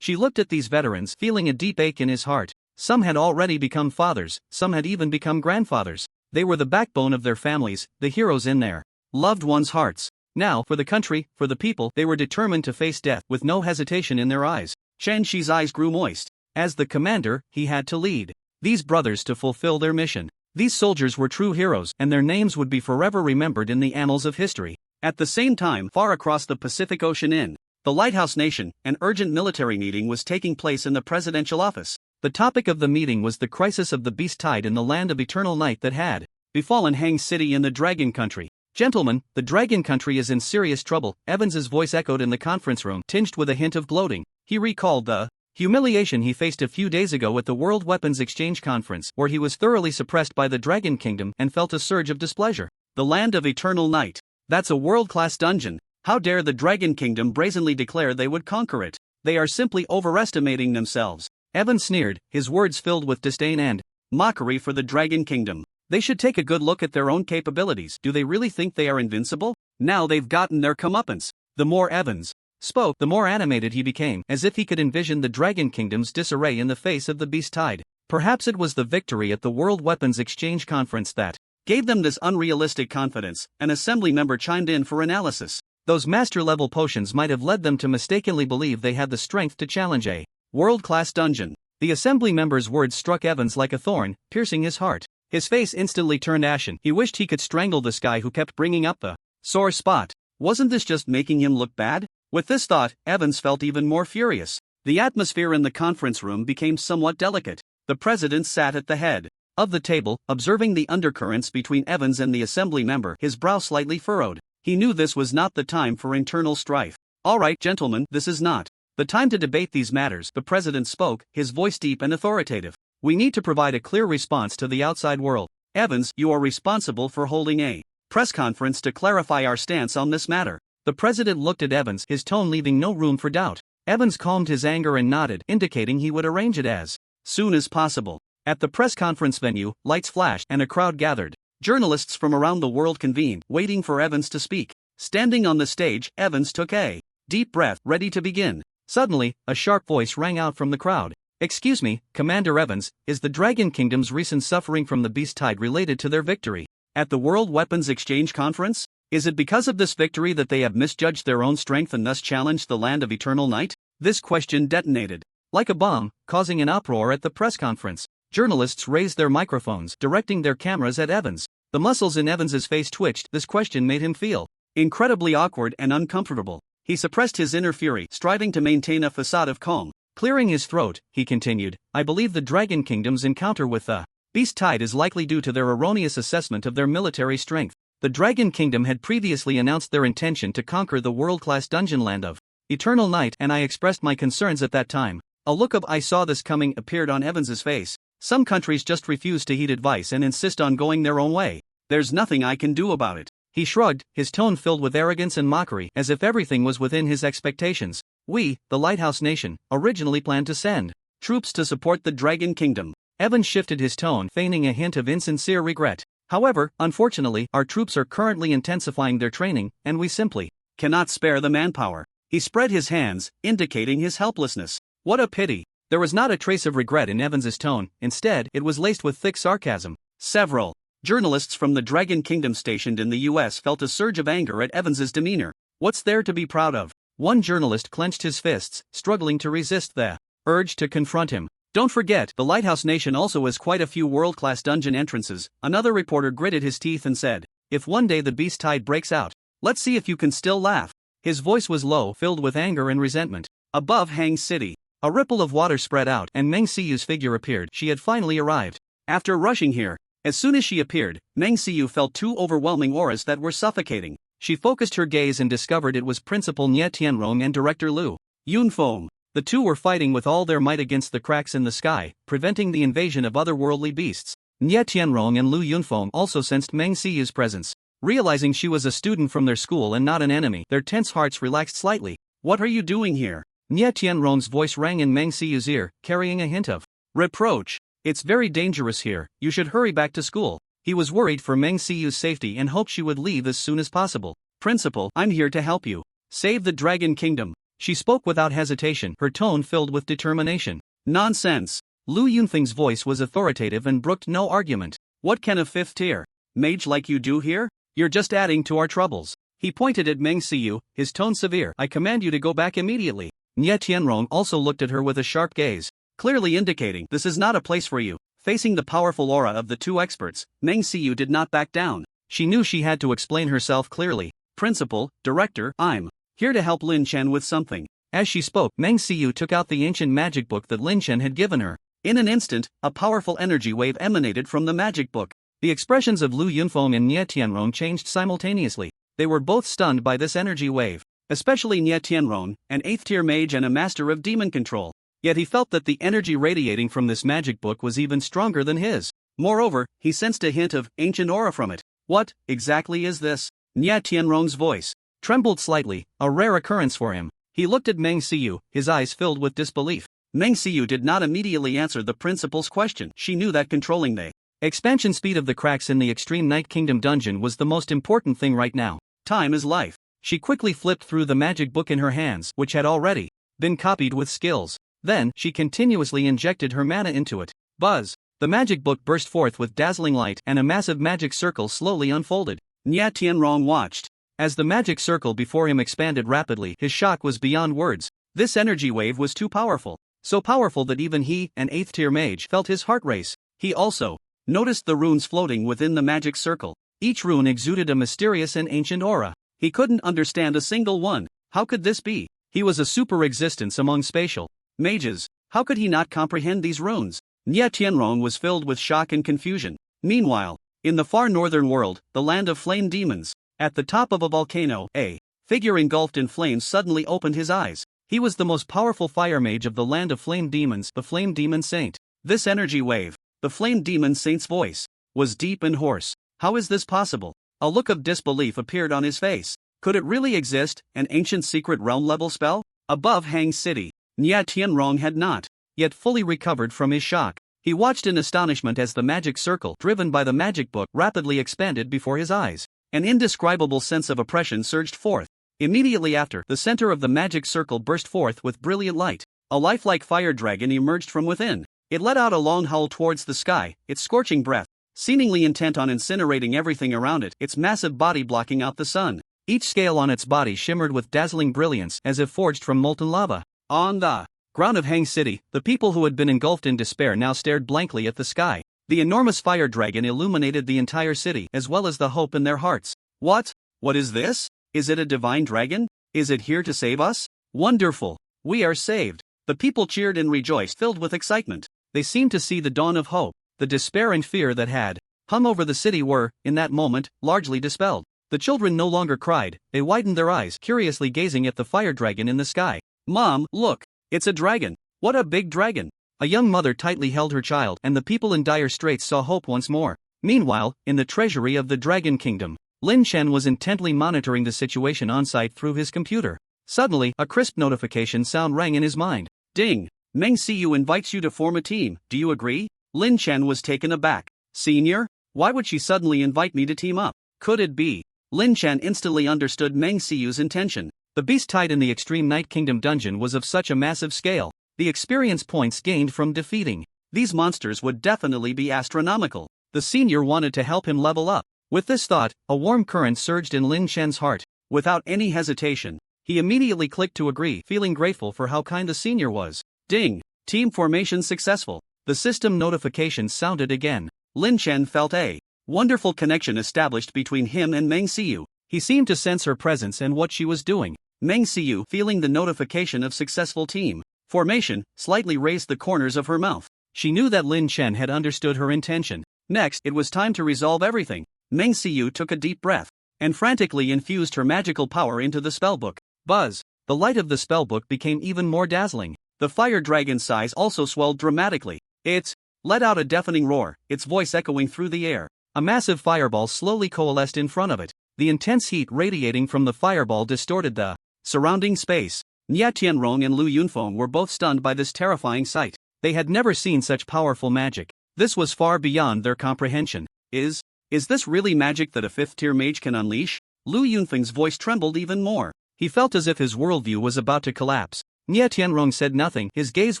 She looked at these veterans, feeling a deep ache in his heart. Some had already become fathers, some had even become grandfathers. They were the backbone of their families, the heroes in their loved ones' hearts. Now, for the country, for the people, they were determined to face death, with no hesitation in their eyes. Chen Shi's eyes grew moist. As the commander, he had to lead these brothers to fulfill their mission. These soldiers were true heroes, and their names would be forever remembered in the annals of history. At the same time, far across the Pacific Ocean in the Lighthouse Nation, an urgent military meeting was taking place in the presidential office. The topic of the meeting was the crisis of the beast tide in the land of eternal night that had befallen Hang City in the Dragon Country. Gentlemen, the Dragon Country is in serious trouble. Evans's voice echoed in the conference room, tinged with a hint of gloating. He recalled the humiliation he faced a few days ago at the World Weapons Exchange Conference, where he was thoroughly suppressed by the Dragon Kingdom and felt a surge of displeasure. The land of eternal night. That's a world-class dungeon. How dare the Dragon Kingdom brazenly declare they would conquer it? They are simply overestimating themselves. Evan sneered, his words filled with disdain and mockery for the Dragon Kingdom. They should take a good look at their own capabilities. Do they really think they are invincible? Now they've gotten their comeuppance. The more Evans spoke, the more animated he became, as if he could envision the Dragon Kingdom's disarray in the face of the beast tide. Perhaps it was the victory at the World Weapons Exchange Conference that gave them this unrealistic confidence. An assembly member chimed in for analysis. Those master-level potions might have led them to mistakenly believe they had the strength to challenge a world-class dungeon. The assembly member's words struck Evans like a thorn, piercing his heart. His face instantly turned ashen. He wished he could strangle this guy who kept bringing up the sore spot. Wasn't this just making him look bad? With this thought, Evans felt even more furious. The atmosphere in the conference room became somewhat delicate. The president sat at the head of the table, observing the undercurrents between Evans and the assembly member, his brow slightly furrowed. He knew this was not the time for internal strife. All right, gentlemen, this is not the time to debate these matters, the president spoke, his voice deep and authoritative. We need to provide a clear response to the outside world. Evans, you are responsible for holding a press conference to clarify our stance on this matter. The president looked at Evans, his tone leaving no room for doubt. Evans calmed his anger and nodded, indicating he would arrange it as soon as possible. At the press conference venue, lights flashed and a crowd gathered. Journalists from around the world convened, waiting for Evans to speak. Standing on the stage, Evans took a deep breath, ready to begin. Suddenly, a sharp voice rang out from the crowd. Excuse me, Commander Evans, is the Dragon Kingdom's recent suffering from the beast tide related to their victory at the World Weapons Exchange Conference? Is it because of this victory that they have misjudged their own strength and thus challenged the land of eternal night? This question detonated like a bomb, causing an uproar at the press conference. Journalists raised their microphones, directing their cameras at Evans. The muscles in Evans's face twitched. This question made him feel incredibly awkward and uncomfortable. He suppressed his inner fury, striving to maintain a facade of calm. Clearing his throat, he continued, I believe the Dragon Kingdom's encounter with the Beast Tide is likely due to their erroneous assessment of their military strength. The Dragon Kingdom had previously announced their intention to conquer the world-class dungeon land of Eternal Night, and I expressed my concerns at that time. A look of I saw this coming appeared on Evans's face. Some countries just refuse to heed advice and insist on going their own way. There's nothing I can do about it. He shrugged, his tone filled with arrogance and mockery, as if everything was within his expectations. We, the Lighthouse Nation, originally planned to send troops to support the Dragon Kingdom. Evans shifted his tone, feigning a hint of insincere regret. However, unfortunately, our troops are currently intensifying their training, and we simply cannot spare the manpower. He spread his hands, indicating his helplessness. What a pity. There was not a trace of regret in Evans's tone, instead, it was laced with thick sarcasm. Several journalists from the Dragon Kingdom stationed in the US felt a surge of anger at Evans's demeanor. What's there to be proud of? One journalist clenched his fists, struggling to resist the urge to confront him. Don't forget, the Lighthouse Nation also has quite a few world-class dungeon entrances. Another reporter gritted his teeth and said, if one day the Beast Tide breaks out, let's see if you can still laugh. His voice was low, filled with anger and resentment. Above Hang City, a ripple of water spread out and Meng Siyu's figure appeared. She had finally arrived. After rushing here, as soon as she appeared, Meng Siyu felt two overwhelming auras that were suffocating. She focused her gaze and discovered it was Principal Nye Tianrong and Director Lu Yunfeng. The two were fighting with all their might against the cracks in the sky, preventing the invasion of otherworldly beasts. Nye Tianrong and Lu Yunfeng also sensed Meng Siyu's presence. Realizing she was a student from their school and not an enemy, their tense hearts relaxed slightly. What are you doing here? Nye Tianrong's voice rang in Meng Siyu's ear, carrying a hint of reproach. It's very dangerous here, you should hurry back to school. He was worried for Meng Siyu's safety and hoped she would leave as soon as possible. Principal, I'm here to help you. Save the Dragon Kingdom. She spoke without hesitation, her tone filled with determination. Nonsense. Lu Yunfeng's voice was authoritative and brooked no argument. What can a fifth-tier mage like you do here? You're just adding to our troubles. He pointed at Meng Siyu, his tone severe. I command you to go back immediately. Nye Tianrong also looked at her with a sharp gaze, clearly indicating this is not a place for you. Facing the powerful aura of the two experts, Meng Siyu did not back down. She knew she had to explain herself clearly. Principal, Director, I'm here to help Lin Chen with something. As she spoke, Meng Siyu took out the ancient magic book that Lin Chen had given her. In an instant, a powerful energy wave emanated from the magic book. The expressions of Lu Yunfeng and Nye Tianrong changed simultaneously. They were both stunned by this energy wave, especially Nye Tianrong, an 8th-tier mage and a master of demon control. Yet he felt that the energy radiating from this magic book was even stronger than his. Moreover, he sensed a hint of ancient aura from it. What exactly is this? Nye Tianrong's voice trembled slightly, a rare occurrence for him. He looked at Meng Siyu, his eyes filled with disbelief. Meng Siyu did not immediately answer the principal's question. She knew that controlling the expansion speed of the cracks in the Extreme Night Kingdom dungeon was the most important thing right now. Time is life. She quickly flipped through the magic book in her hands, which had already been copied with skills. Then, she continuously injected her mana into it. Buzz! The magic book burst forth with dazzling light and a massive magic circle slowly unfolded. Nye Tianrong watched as the magic circle before him expanded rapidly. His shock was beyond words. This energy wave was too powerful. So powerful that even he, an 8th-tier mage, felt his heart race. He also noticed the runes floating within the magic circle. Each rune exuded a mysterious and ancient aura. He couldn't understand a single one. How could this be? He was a super existence among spatial mages. How could he not comprehend these runes? Nye Tianrong was filled with shock and confusion. Meanwhile, in the far northern world, the land of flame demons, at the top of a volcano, a figure engulfed in flames suddenly opened his eyes. He was the most powerful fire mage of the land of flame demons, the Flame Demon Saint. This energy wave, the Flame Demon Saint's voice, was deep and hoarse. How is this possible? A look of disbelief appeared on his face. Could it really exist, an ancient secret realm-level spell? Above Hang City, Nye Tianrong had not yet fully recovered from his shock. He watched in astonishment as the magic circle, driven by the magic book, rapidly expanded before his eyes. An indescribable sense of oppression surged forth. Immediately after, the center of the magic circle burst forth with brilliant light. A lifelike fire dragon emerged from within. It let out a long howl towards the sky, its scorching breath seemingly intent on incinerating everything around it, its massive body blocking out the sun. Each scale on its body shimmered with dazzling brilliance as if forged from molten lava. On the ground of Hang City, the people who had been engulfed in despair now stared blankly at the sky. The enormous fire dragon illuminated the entire city as well as the hope in their hearts. What? What is this? Is it a divine dragon? Is it here to save us? Wonderful! We are saved! The people cheered and rejoiced, filled with excitement. They seemed to see the dawn of hope. The despair and fear that had hung over the city were, in that moment, largely dispelled. The children no longer cried, they widened their eyes, curiously gazing at the fire dragon in the sky. Mom, look! It's a dragon! What a big dragon! A young mother tightly held her child, and the people in dire straits saw hope once more. Meanwhile, in the treasury of the Dragon Kingdom, Lin Chen was intently monitoring the situation on-site through his computer. Suddenly, a crisp notification sound rang in his mind. Ding! Meng Siyu invites you to form a team, do you agree? Lin Chen was taken aback. Senior? Why would she suddenly invite me to team up? Could it be? Lin Chen instantly understood Meng Siyu's intention. The beast tied in the Extreme Night Kingdom dungeon was of such a massive scale. The experience points gained from defeating these monsters would definitely be astronomical. The senior wanted to help him level up. With this thought, a warm current surged in Lin Chen's heart. Without any hesitation, he immediately clicked to agree, feeling grateful for how kind the senior was. Ding! Team formation successful. The system notification sounded again. Lin Chen felt a wonderful connection established between him and Meng Siyu. He seemed to sense her presence and what she was doing. Meng Siyu, feeling the notification of successful team formation, slightly raised the corners of her mouth. She knew that Lin Chen had understood her intention. Next, it was time to resolve everything. Meng Siyu took a deep breath and frantically infused her magical power into the spellbook. Buzz! The light of the spellbook became even more dazzling. The fire dragon's size also swelled dramatically. It let out a deafening roar, its voice echoing through the air. A massive fireball slowly coalesced in front of it. The intense heat radiating from the fireball distorted the surrounding space. Nia Tianrong and Lu Yunfeng were both stunned by this terrifying sight. They had never seen such powerful magic. This was far beyond their comprehension. Is this really magic that a fifth-tier mage can unleash? Lu Yunfeng's voice trembled even more. He felt as if his worldview was about to collapse. Nia Tianrong said nothing, his gaze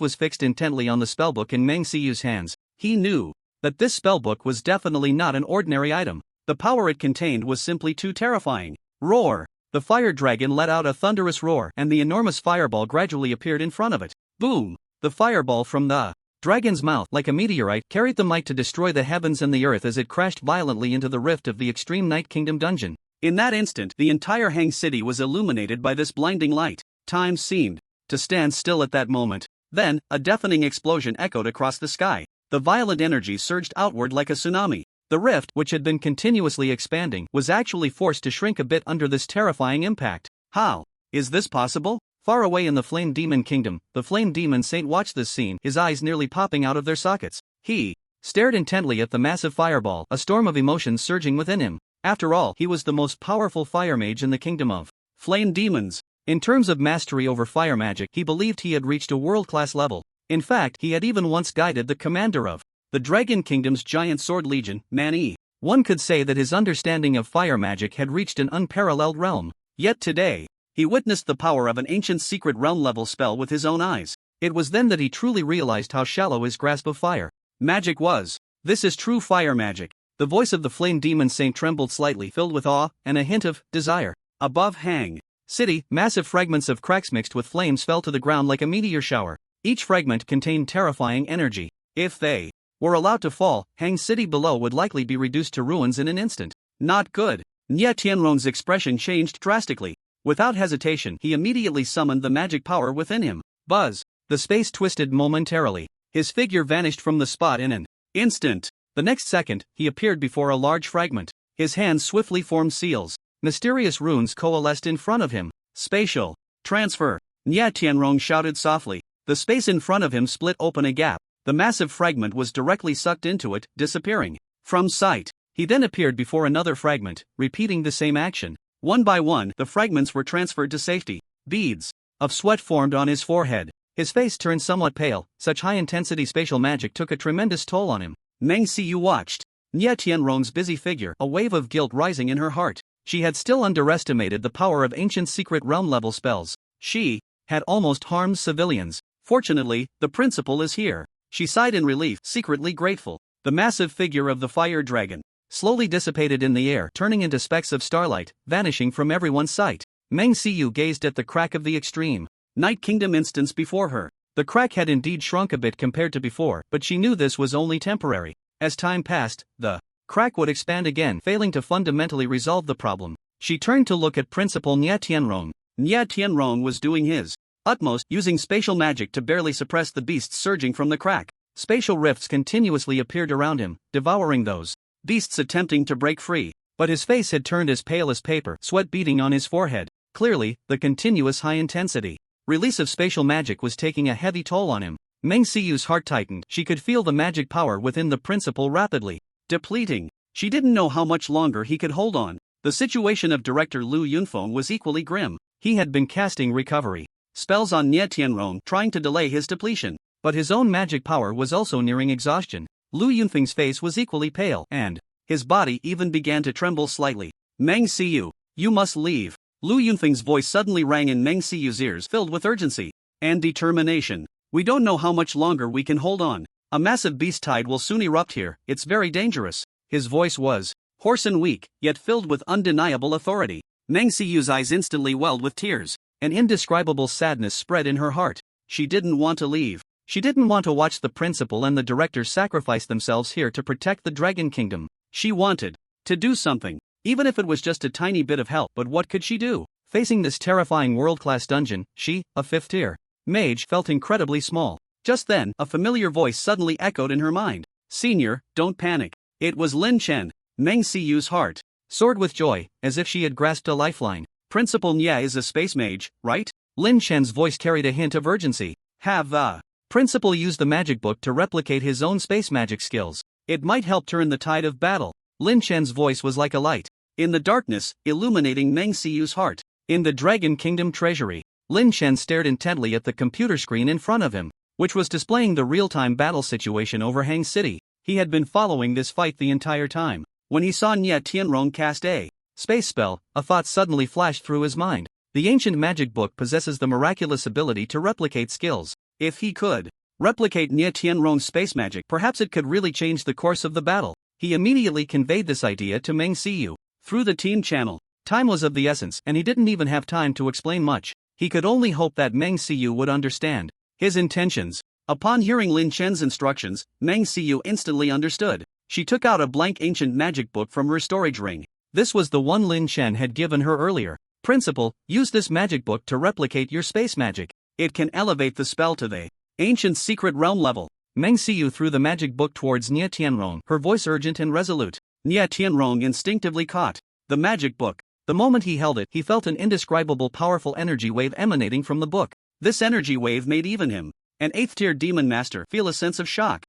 was fixed intently on the spellbook in Meng Siyu's hands. He knew that this spellbook was definitely not an ordinary item. The power it contained was simply too terrifying. Roar! The fire dragon let out a thunderous roar, and the enormous fireball gradually appeared in front of it. Boom! The fireball from the dragon's mouth, like a meteorite, carried the might to destroy the heavens and the earth as it crashed violently into the rift of the Extreme Night Kingdom dungeon. In that instant, the entire Hang City was illuminated by this blinding light. Time seemed to stand still at that moment. Then, a deafening explosion echoed across the sky. The violent energy surged outward like a tsunami. The rift, which had been continuously expanding, was actually forced to shrink a bit under this terrifying impact. How is this possible? Far away in the Flame Demon Kingdom, the Flame Demon Saint watched this scene, his eyes nearly popping out of their sockets. He stared intently at the massive fireball, a storm of emotions surging within him. After all, he was the most powerful fire mage in the kingdom of Flame Demons. In terms of mastery over fire magic, he believed he had reached a world-class level. In fact, he had even once guided the commander of the Dragon Kingdom's giant sword legion, Manhwa. One could say that his understanding of fire magic had reached an unparalleled realm. Yet today, he witnessed the power of an ancient secret realm-level spell with his own eyes. It was then that he truly realized how shallow his grasp of fire magic was. This is true fire magic. The voice of the Flame Demon Saint trembled slightly, filled with awe and a hint of desire. Above Hang City, massive fragments of cracks mixed with flames fell to the ground like a meteor shower. Each fragment contained terrifying energy. If they were allowed to fall, Hang City below would likely be reduced to ruins in an instant. Not good. Nia Tianrong's expression changed drastically. Without hesitation, he immediately summoned the magic power within him. Buzz! The space twisted momentarily. His figure vanished from the spot in an instant. The next second, he appeared before a large fragment. His hands swiftly formed seals. Mysterious runes coalesced in front of him. Spatial transfer. Nia Tianrong shouted softly. The space in front of him split open a gap. The massive fragment was directly sucked into it, disappearing from sight. He then appeared before another fragment, repeating the same action. One by one, the fragments were transferred to safety. Beads of sweat formed on his forehead. His face turned somewhat pale. Such high-intensity spatial magic took a tremendous toll on him. Meng Siyu watched Nia Tianrong's busy figure, a wave of guilt rising in her heart. She had still underestimated the power of ancient secret realm-level spells. She had almost harmed civilians. Fortunately, the principal is here. She sighed in relief, secretly grateful. The massive figure of the fire dragon slowly dissipated in the air, turning into specks of starlight, vanishing from everyone's sight. Meng Xiu gazed at the crack of the extreme Night Kingdom instance before her. The crack had indeed shrunk a bit compared to before, but she knew this was only temporary. As time passed, the crack would expand again, failing to fundamentally resolve the problem. She turned to look at Principal Nye Tianrong. Nye Tianrong was doing his utmost, using spatial magic to barely suppress the beasts surging from the crack. Spatial rifts continuously appeared around him, devouring those beasts attempting to break free. But his face had turned as pale as paper, sweat beading on his forehead. Clearly, the continuous high-intensity release of spatial magic was taking a heavy toll on him. Meng Xiu's heart tightened. She could feel the magic power within the principal rapidly depleting. She didn't know how much longer he could hold on. The situation of Director Lu Yunfeng was equally grim. He had been casting recovery spells on Nye Tianrong, trying to delay his depletion. But his own magic power was also nearing exhaustion. Lu Yunfeng's face was equally pale, and his body even began to tremble slightly. Meng Xiu, you must leave. Lu Yunfeng's voice suddenly rang in Meng Xiu's ears, filled with urgency and determination. We don't know how much longer we can hold on. A massive beast tide will soon erupt here. It's very dangerous. His voice was hoarse and weak, yet filled with undeniable authority. Meng Xiu's eyes instantly welled with tears. An indescribable sadness spread in her heart. She didn't want to leave. She didn't want to watch the principal and the director sacrifice themselves here to protect the Dragon Kingdom. She wanted to do something, even if it was just a tiny bit of help. But what could she do? Facing this terrifying world-class dungeon, she, a fifth-tier mage, felt incredibly small. Just then, a familiar voice suddenly echoed in her mind. Senior, don't panic. It was Lin Chen. Meng Xiu's heart soared with joy, as if she had grasped a lifeline. Principal Nye is a space mage, right? Lin Chen's voice carried a hint of urgency. Have the principal used the magic book to replicate his own space magic skills? It might help turn the tide of battle. Lin Chen's voice was like a light in the darkness, illuminating Meng Xiu's heart. In the Dragon Kingdom treasury, Lin Chen stared intently at the computer screen in front of him, which was displaying the real-time battle situation over Hang City. He had been following this fight the entire time. When he saw Nye Tianrong cast a space spell, a thought suddenly flashed through his mind. The ancient magic book possesses the miraculous ability to replicate skills. If he could replicate Nye Tianrong's space magic, perhaps it could really change the course of the battle. He immediately conveyed this idea to Meng Xiu through the team channel. Time was of the essence, and he didn't even have time to explain much. He could only hope that Meng Xiu would understand his intentions. Upon hearing Lin Chen's instructions, Meng Xiu instantly understood. She took out a blank ancient magic book from her storage ring. This was the one Lin Chen had given her earlier. Principal, use this magic book to replicate your space magic. It can elevate the spell to the ancient secret realm level. Meng Xiu threw the magic book towards Nye Tianrong, her voice urgent and resolute. Nye Tianrong instinctively caught the magic book. The moment he held it, he felt an indescribable powerful energy wave emanating from the book. This energy wave made even him, an 8th-tier demon master, feel a sense of shock.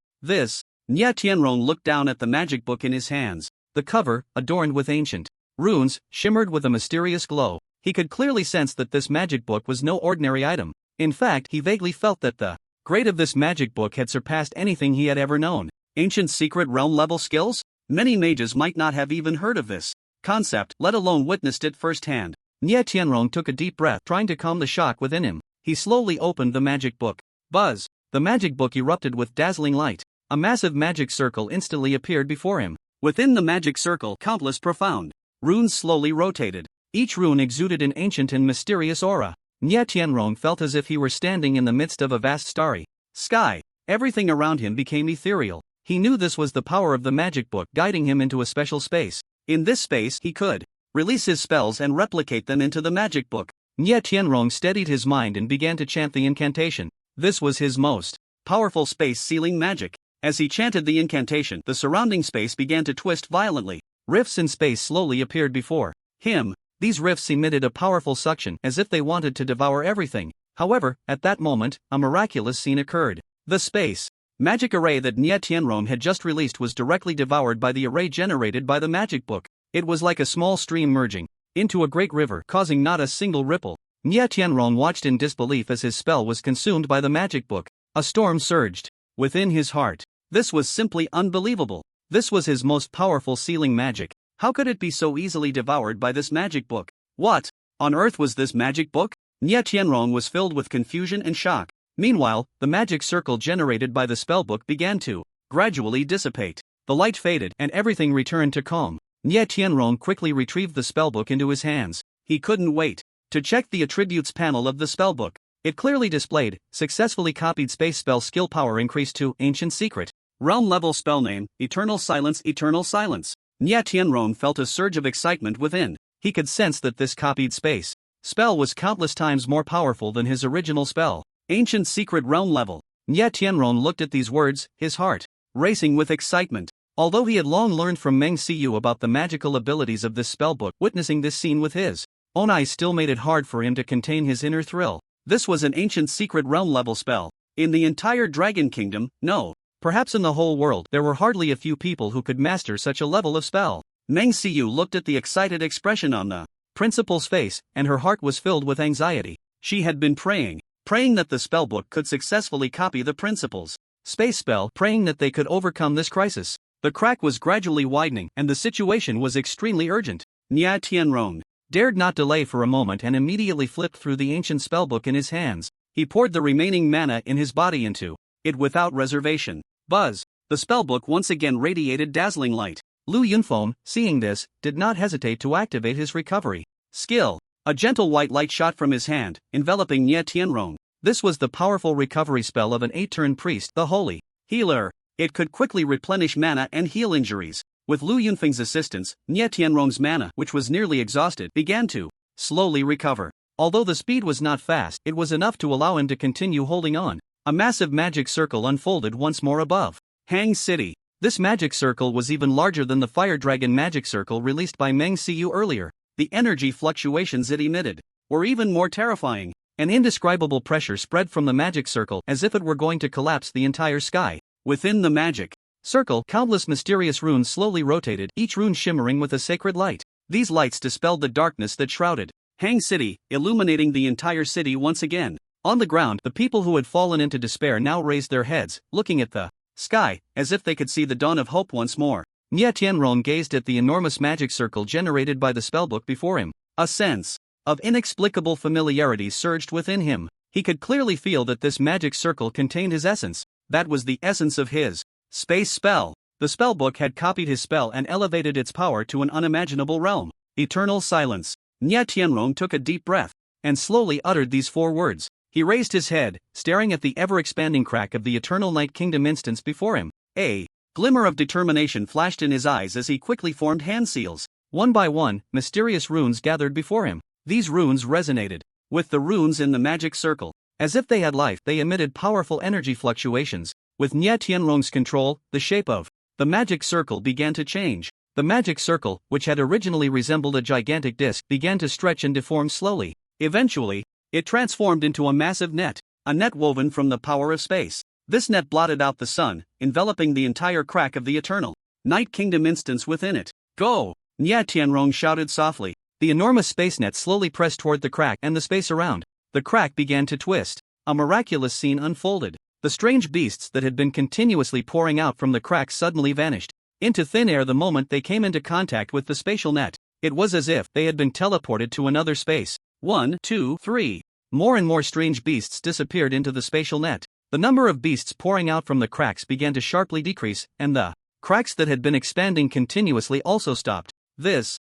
Nye Tianrong looked down at the magic book in his hands. The cover, adorned with ancient runes, shimmered with a mysterious glow. He could clearly sense that this magic book was no ordinary item. In fact, he vaguely felt that the grade of this magic book had surpassed anything he had ever known. Ancient secret realm level skills? Many mages might not have even heard of this concept, let alone witnessed it firsthand. Nye Tianrong took a deep breath, trying to calm the shock within him. He slowly opened the magic book. Buzz! The magic book erupted with dazzling light. A massive magic circle instantly appeared before him. Within the magic circle, countless profound runes slowly rotated. Each rune exuded an ancient and mysterious aura. Nye Tianrong felt as if he were standing in the midst of a vast starry sky. Everything around him became ethereal. He knew this was the power of the magic book guiding him into a special space. In this space, he could release his spells and replicate them into the magic book. Nye Tianrong steadied his mind and began to chant the incantation. This was his most powerful space-sealing magic. As he chanted the incantation, the surrounding space began to twist violently. Rifts in space slowly appeared before him. These rifts emitted a powerful suction, as if they wanted to devour everything. However, at that moment, a miraculous scene occurred. The space magic array that Nye Tianrong had just released was directly devoured by the array generated by the magic book. It was like a small stream merging into a great river, causing not a single ripple. Nye Tianrong watched in disbelief as his spell was consumed by the magic book. A storm surged within his heart. This was simply unbelievable. This was his most powerful sealing magic. How could it be so easily devoured by this magic book? What on earth was this magic book? Nye Tianrong was filled with confusion and shock. Meanwhile, the magic circle generated by the spellbook began to gradually dissipate. The light faded and everything returned to calm. Nie Tianrong quickly retrieved the spellbook into his hands. He couldn't wait to check the attributes panel of the spellbook. It clearly displayed, successfully copied space spell skill power increased to Ancient Secret. Realm level spell name, Eternal Silence, Eternal Silence. Nie Tianrong felt a surge of excitement within. He could sense that this copied space spell was countless times more powerful than his original spell. Ancient Secret Realm level. Nie Tianrong looked at these words, his heart racing with excitement. Although he had long learned from Meng Xiu about the magical abilities of this spellbook, witnessing this scene with his own eyes still made it hard for him to contain his inner thrill. This was an Ancient Secret Realm level spell. In the entire Dragon Kingdom, no. Perhaps in the whole world, there were hardly a few people who could master such a level of spell. Meng Xiu looked at the excited expression on the principal's face, and her heart was filled with anxiety. She had been praying that the spellbook could successfully copy the principal's space spell, praying that they could overcome this crisis. The crack was gradually widening, and the situation was extremely urgent. Nie Tianrong dared not delay for a moment and immediately flipped through the ancient spellbook in his hands. He poured the remaining mana in his body into it without reservation. Buzz! The spellbook once again radiated dazzling light. Lu Yunfeng, seeing this, did not hesitate to activate his recovery skill. A gentle white light shot from his hand, enveloping Nie Tianrong. This was the powerful recovery spell of an 8-turn priest, the Holy Healer. It could quickly replenish mana and heal injuries. With Lu Yunfeng's assistance, Nie Tianrong's mana, which was nearly exhausted, began to slowly recover. Although the speed was not fast, it was enough to allow him to continue holding on. A massive magic circle unfolded once more above Hang City. This magic circle was even larger than the Fire Dragon magic circle released by Meng Xiu earlier. The energy fluctuations it emitted were even more terrifying. An indescribable pressure spread from the magic circle as if it were going to collapse the entire sky. Within the magic circle, countless mysterious runes slowly rotated, each rune shimmering with a sacred light. These lights dispelled the darkness that shrouded Hang City, illuminating the entire city once again. On the ground, the people who had fallen into despair now raised their heads, looking at the sky, as if they could see the dawn of hope once more. Nie Tianrong gazed at the enormous magic circle generated by the spellbook before him. A sense of inexplicable familiarity surged within him. He could clearly feel that this magic circle contained his essence. That was the essence of his space spell. The spellbook had copied his spell and elevated its power to an unimaginable realm. Eternal Silence. Nie Tianrong took a deep breath and slowly uttered these 4 words. He raised his head, staring at the ever-expanding crack of the Eternal Night Kingdom instance before him. A glimmer of determination flashed in his eyes as he quickly formed hand seals. One by one, mysterious runes gathered before him. These runes resonated with the runes in the magic circle. As if they had life, they emitted powerful energy fluctuations. With Nie Tianrong's control, the shape of the magic circle began to change. The magic circle, which had originally resembled a gigantic disc, began to stretch and deform slowly. Eventually, it transformed into a massive net, a net woven from the power of space. This net blotted out the sun, enveloping the entire crack of the Eternal Night Kingdom instance within it. Go! Nie Tianrong shouted softly. The enormous space net slowly pressed toward the crack and the space around. The crack began to twist. A miraculous scene unfolded. The strange beasts that had been continuously pouring out from the crack suddenly vanished into thin air the moment they came into contact with the spatial net. It was as if they had been teleported to another space. 1, 2, 3. More and more strange beasts disappeared into the spatial net. The number of beasts pouring out from the cracks began to sharply decrease, and the cracks that had been expanding continuously also stopped.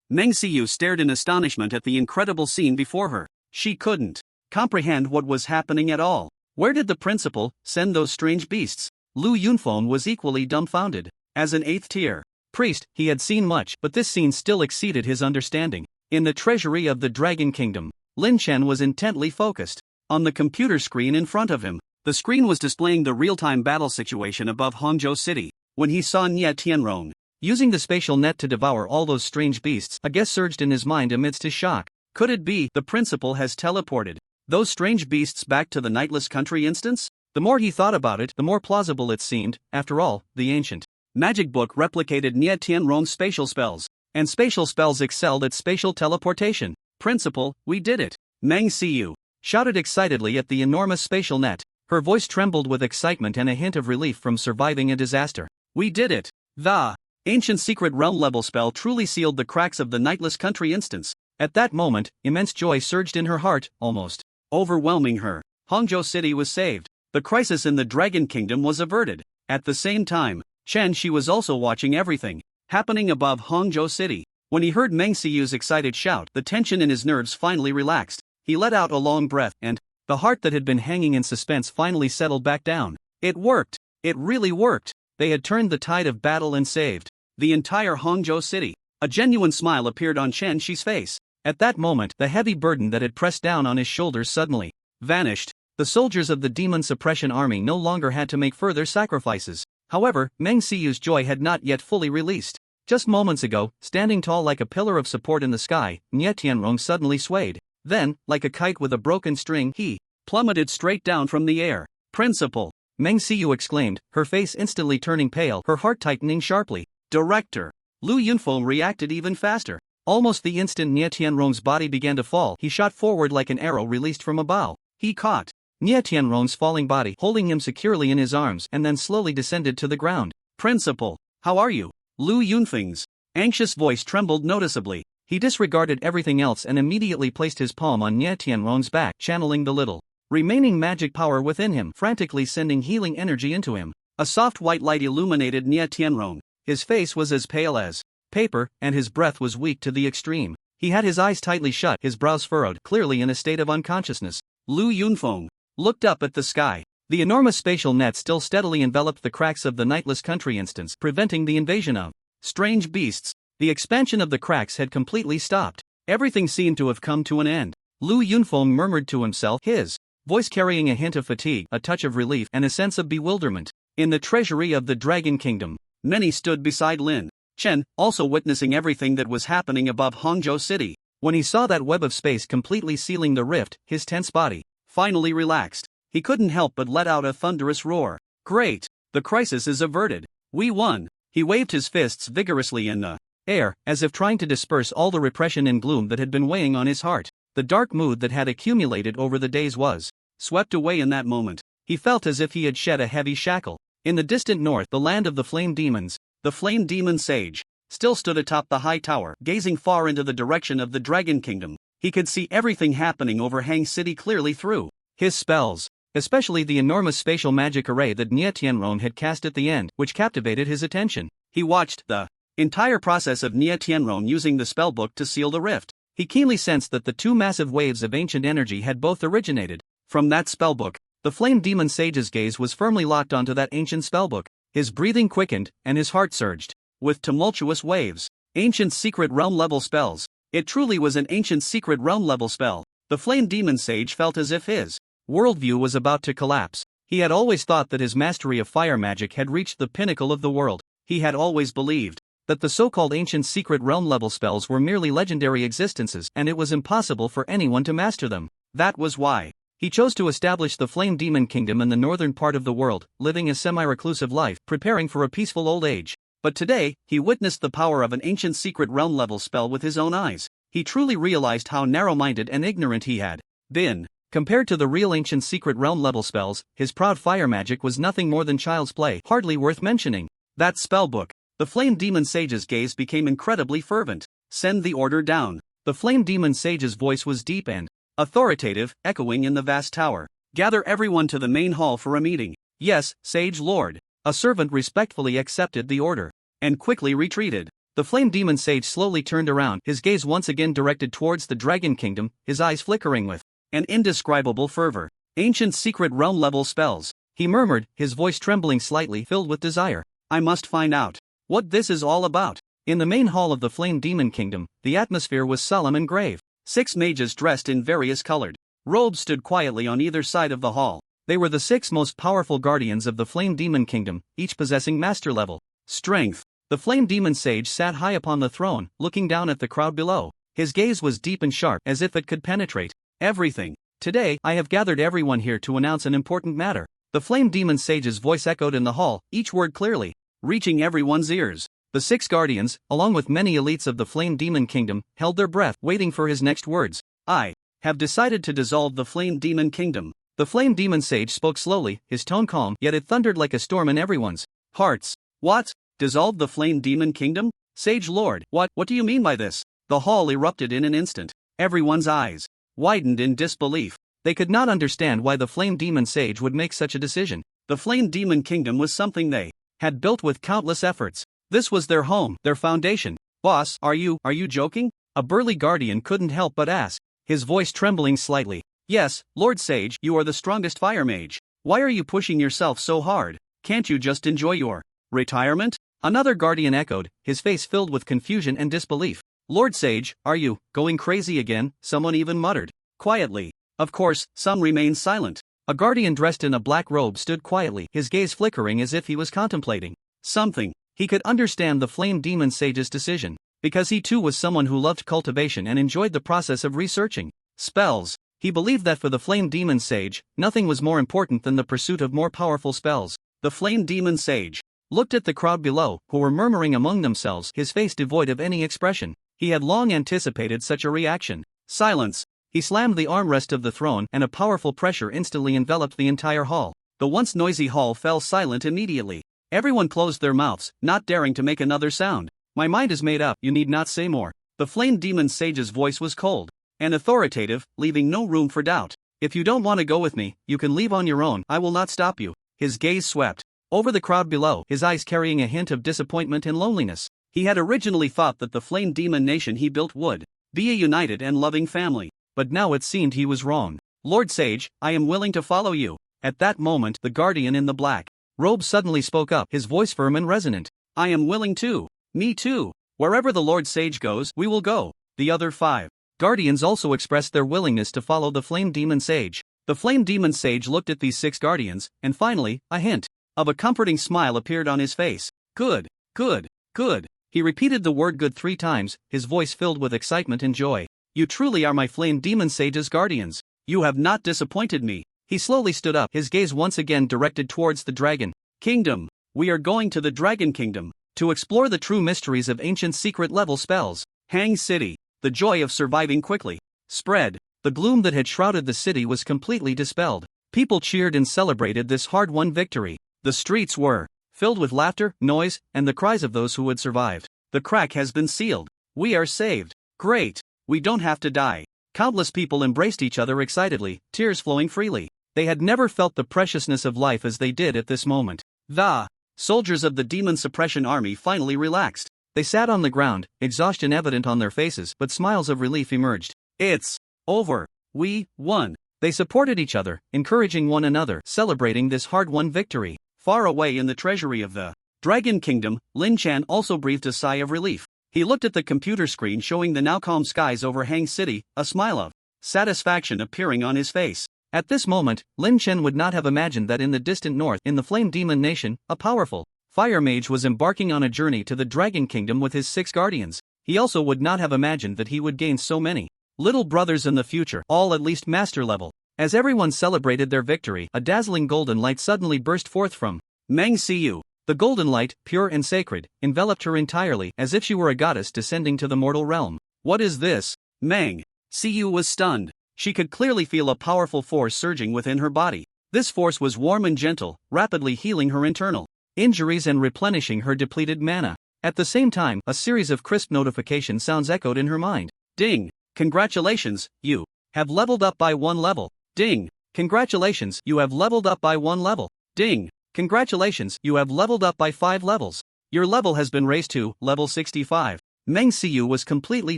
Meng Xiu stared in astonishment at the incredible scene before her. She couldn't comprehend what was happening at all. Where did the principal send those strange beasts? Lu Yunfeng was equally dumbfounded. As an 8th-tier priest, he had seen much, but this scene still exceeded his understanding. In the treasury of the Dragon Kingdom, Lin Chen was intently focused on the computer screen in front of him. The screen was displaying the real-time battle situation above Hangzhou City. When he saw Nie Tianrong using the spatial net to devour all those strange beasts, a guess surged in his mind amidst his shock. Could it be the principal has teleported those strange beasts back to the Nightless Country instance? The more he thought about it, the more plausible it seemed. After all, the ancient magic book replicated Nie Tianrong's spatial spells, and spatial spells excelled at spatial teleportation. Principal, we did it! Meng Xiu shouted excitedly at the enormous spatial net. Her voice trembled with excitement and a hint of relief from surviving a disaster. We did it! The ancient secret realm level spell truly sealed the cracks of the Nightless Country instance. At that moment, immense joy surged in her heart, almost overwhelming her. Hangzhou City was saved. The crisis in the Dragon Kingdom was averted. At the same time, Chen Shi was also watching everything happening above Hangzhou City. When he heard Meng Siyu's excited shout, the tension in his nerves finally relaxed. He let out a long breath, and the heart that had been hanging in suspense finally settled back down. It worked. It really worked. They had turned the tide of battle and saved the entire Hangzhou City. A genuine smile appeared on Chen Shi's face. At that moment, the heavy burden that had pressed down on his shoulders suddenly vanished. The soldiers of the Demon Suppression Army no longer had to make further sacrifices. However, Meng Siyu's joy had not yet fully released. Just moments ago, standing tall like a pillar of support in the sky, Nie Tianrong suddenly swayed. Then, like a kite with a broken string, he plummeted straight down from the air. Principal! Meng Siyu exclaimed, her face instantly turning pale, her heart tightening sharply. Director! Lu Yunfeng reacted even faster. Almost the instant Nie Tianrong's body began to fall, he shot forward like an arrow released from a bow. He caught Nie Tianrong's falling body, holding him securely in his arms, and then slowly descended to the ground. Principal, how are you? Lu Yunfeng's anxious voice trembled noticeably. He disregarded everything else and immediately placed his palm on Nie Tianrong's back, channeling the little remaining magic power within him, frantically sending healing energy into him. A soft white light illuminated Nie Tianrong. His face was as pale as paper, and his breath was weak to the extreme. He had his eyes tightly shut, his brows furrowed, clearly in a state of unconsciousness. Lu Yunfeng looked up at the sky. The enormous spatial net still steadily enveloped the cracks of the nightless country instance, preventing the invasion of strange beasts. The expansion of the cracks had completely stopped. Everything seemed to have come to an end. Lu Yunfeng murmured to himself, his voice carrying a hint of fatigue, a touch of relief, and a sense of bewilderment. In the treasury of the Dragon Kingdom, many stood beside Lin Chen, also witnessing everything that was happening above Hangzhou City. When he saw that web of space completely sealing the rift, his tense body finally relaxed. He couldn't help but let out a thunderous roar. Great! The crisis is averted. We won! He waved his fists vigorously in the air, as if trying to disperse all the repression and gloom that had been weighing on his heart. The dark mood that had accumulated over the days was swept away in that moment. He felt as if he had shed a heavy shackle. In the distant north, the land of the flame demons, the flame demon sage still stood atop the high tower, gazing far into the direction of the Dragon Kingdom. He could see everything happening over Hang City clearly through his spells, especially the enormous spatial magic array that Nie Tianrong had cast at the end, which captivated his attention. He watched the entire process of Nie Tianrong using the spellbook to seal the rift. He keenly sensed that the two massive waves of ancient energy had both originated from that spellbook. The flame demon sage's gaze was firmly locked onto that ancient spellbook. His breathing quickened, and his heart surged with tumultuous waves. Ancient secret realm level spells. It truly was an ancient secret realm level spell. The flame demon sage felt as if his worldview was about to collapse. He had always thought that his mastery of fire magic had reached the pinnacle of the world. He had always believed that the so-called ancient secret realm level spells were merely legendary existences, and it was impossible for anyone to master them. That was why he chose to establish the Flame Demon Kingdom in the northern part of the world, living a semi-reclusive life, preparing for a peaceful old age. But today, he witnessed the power of an ancient secret realm level spell with his own eyes. He truly realized how narrow-minded and ignorant he had been. Compared to the real ancient secret realm level spells, his proud fire magic was nothing more than child's play, hardly worth mentioning. That spellbook. The Flame Demon Sage's gaze became incredibly fervent. Send the order down. The Flame Demon Sage's voice was deep and authoritative, echoing in the vast tower. Gather everyone to the main hall for a meeting. Yes, Sage Lord. A servant respectfully accepted the order and quickly retreated. The Flame Demon Sage slowly turned around, his gaze once again directed towards the Dragon Kingdom, his eyes flickering with an indescribable fervor. Ancient secret realm level spells, he murmured, his voice trembling slightly, filled with desire. I must find out what this is all about. In the main hall of the Flame Demon Kingdom, the atmosphere was solemn and grave. 6 mages dressed in various colored robes stood quietly on either side of the hall. They were the 6 most powerful guardians of the Flame Demon Kingdom, each possessing master-level strength. The Flame Demon Sage sat high upon the throne, looking down at the crowd below. His gaze was deep and sharp, as if it could penetrate everything. Today, I have gathered everyone here to announce an important matter. The Flame Demon Sage's voice echoed in the hall, each word clearly reaching everyone's ears. The 6 guardians, along with many elites of the Flame Demon Kingdom, held their breath, waiting for his next words. I have decided to dissolve the Flame Demon Kingdom. The Flame Demon Sage spoke slowly, his tone calm, yet it thundered like a storm in everyone's hearts. What? Dissolve the Flame Demon Kingdom? Sage Lord, what do you mean by this? The hall erupted in an instant. Everyone's eyes widened in disbelief. They could not understand why the Flame Demon Sage would make such a decision. The Flame Demon Kingdom was something they had built with countless efforts. This was their home, their foundation. Boss, are you joking? A burly guardian couldn't help but ask, his voice trembling slightly. Yes, Lord Sage, you are the strongest fire mage. Why are you pushing yourself so hard? Can't you just enjoy your retirement? Another guardian echoed, his face filled with confusion and disbelief. Lord Sage, are you going crazy again? Someone even muttered. Quietly. Of course, some remained silent. A guardian dressed in a black robe stood quietly, his gaze flickering as if he was contemplating something. He could understand the Flame Demon Sage's decision, because he too was someone who loved cultivation and enjoyed the process of researching spells. He believed that for the Flame Demon Sage, nothing was more important than the pursuit of more powerful spells. The Flame Demon Sage looked at the crowd below, who were murmuring among themselves, his face devoid of any expression. He had long anticipated such a reaction. Silence. He slammed the armrest of the throne, and a powerful pressure instantly enveloped the entire hall. The once noisy hall fell silent immediately. Everyone closed their mouths, not daring to make another sound. My mind is made up, you need not say more. The Flame Demon Sage's voice was cold and authoritative, leaving no room for doubt. If you don't want to go with me, you can leave on your own, I will not stop you. His gaze swept over the crowd below, his eyes carrying a hint of disappointment and loneliness. He had originally thought that the Flame Demon Nation he built would be a united and loving family. But now it seemed he was wrong. Lord Sage, I am willing to follow you. At that moment, the guardian in the black robe suddenly spoke up, his voice firm and resonant. I am willing too. Me too. Wherever the Lord Sage goes, we will go. The other 5 guardians also expressed their willingness to follow the Flame Demon Sage. The Flame Demon Sage looked at these 6 guardians, and finally, a hint of a comforting smile appeared on his face. Good, good, good. He repeated the word good 3 times, his voice filled with excitement and joy. You truly are my Flame Demon Sage's guardians. You have not disappointed me. He slowly stood up, his gaze once again directed towards the Dragon Kingdom. We are going to the Dragon Kingdom to explore the true mysteries of ancient secret-level spells. Hang City. The joy of surviving quickly spread. The gloom that had shrouded the city was completely dispelled. People cheered and celebrated this hard-won victory. The streets were filled with laughter, noise, and the cries of those who had survived. The crack has been sealed. We are saved. Great. We don't have to die. Countless people embraced each other excitedly, tears flowing freely. They had never felt the preciousness of life as they did at this moment. The soldiers of the Demon Suppression Army finally relaxed. They sat on the ground, exhaustion evident on their faces, but smiles of relief emerged. It's over. We won. They supported each other, encouraging one another, celebrating this hard-won victory. Far away in the treasury of the Dragon Kingdom, Lin Chan also breathed a sigh of relief. He looked at the computer screen showing the now calm skies over Hang City, a smile of satisfaction appearing on his face. At this moment, Lin Chen would not have imagined that in the distant north, in the Flame Demon Nation, a powerful fire mage was embarking on a journey to the Dragon Kingdom with his 6 guardians. He also would not have imagined that he would gain so many little brothers in the future, all at least master level. As everyone celebrated their victory, a dazzling golden light suddenly burst forth from Meng Xiu. The golden light, pure and sacred, enveloped her entirely, as if she were a goddess descending to the mortal realm. What is this? Meng Xiu was stunned. She could clearly feel a powerful force surging within her body. This force was warm and gentle, rapidly healing her internal injuries and replenishing her depleted mana. At the same time, a series of crisp notification sounds echoed in her mind. Ding! Congratulations, you have leveled up by 1 level. Ding! Congratulations, you have leveled up by 1 level. Ding! Congratulations, you have leveled up by 5 levels. Your level has been raised to level 65. Meng Xiu was completely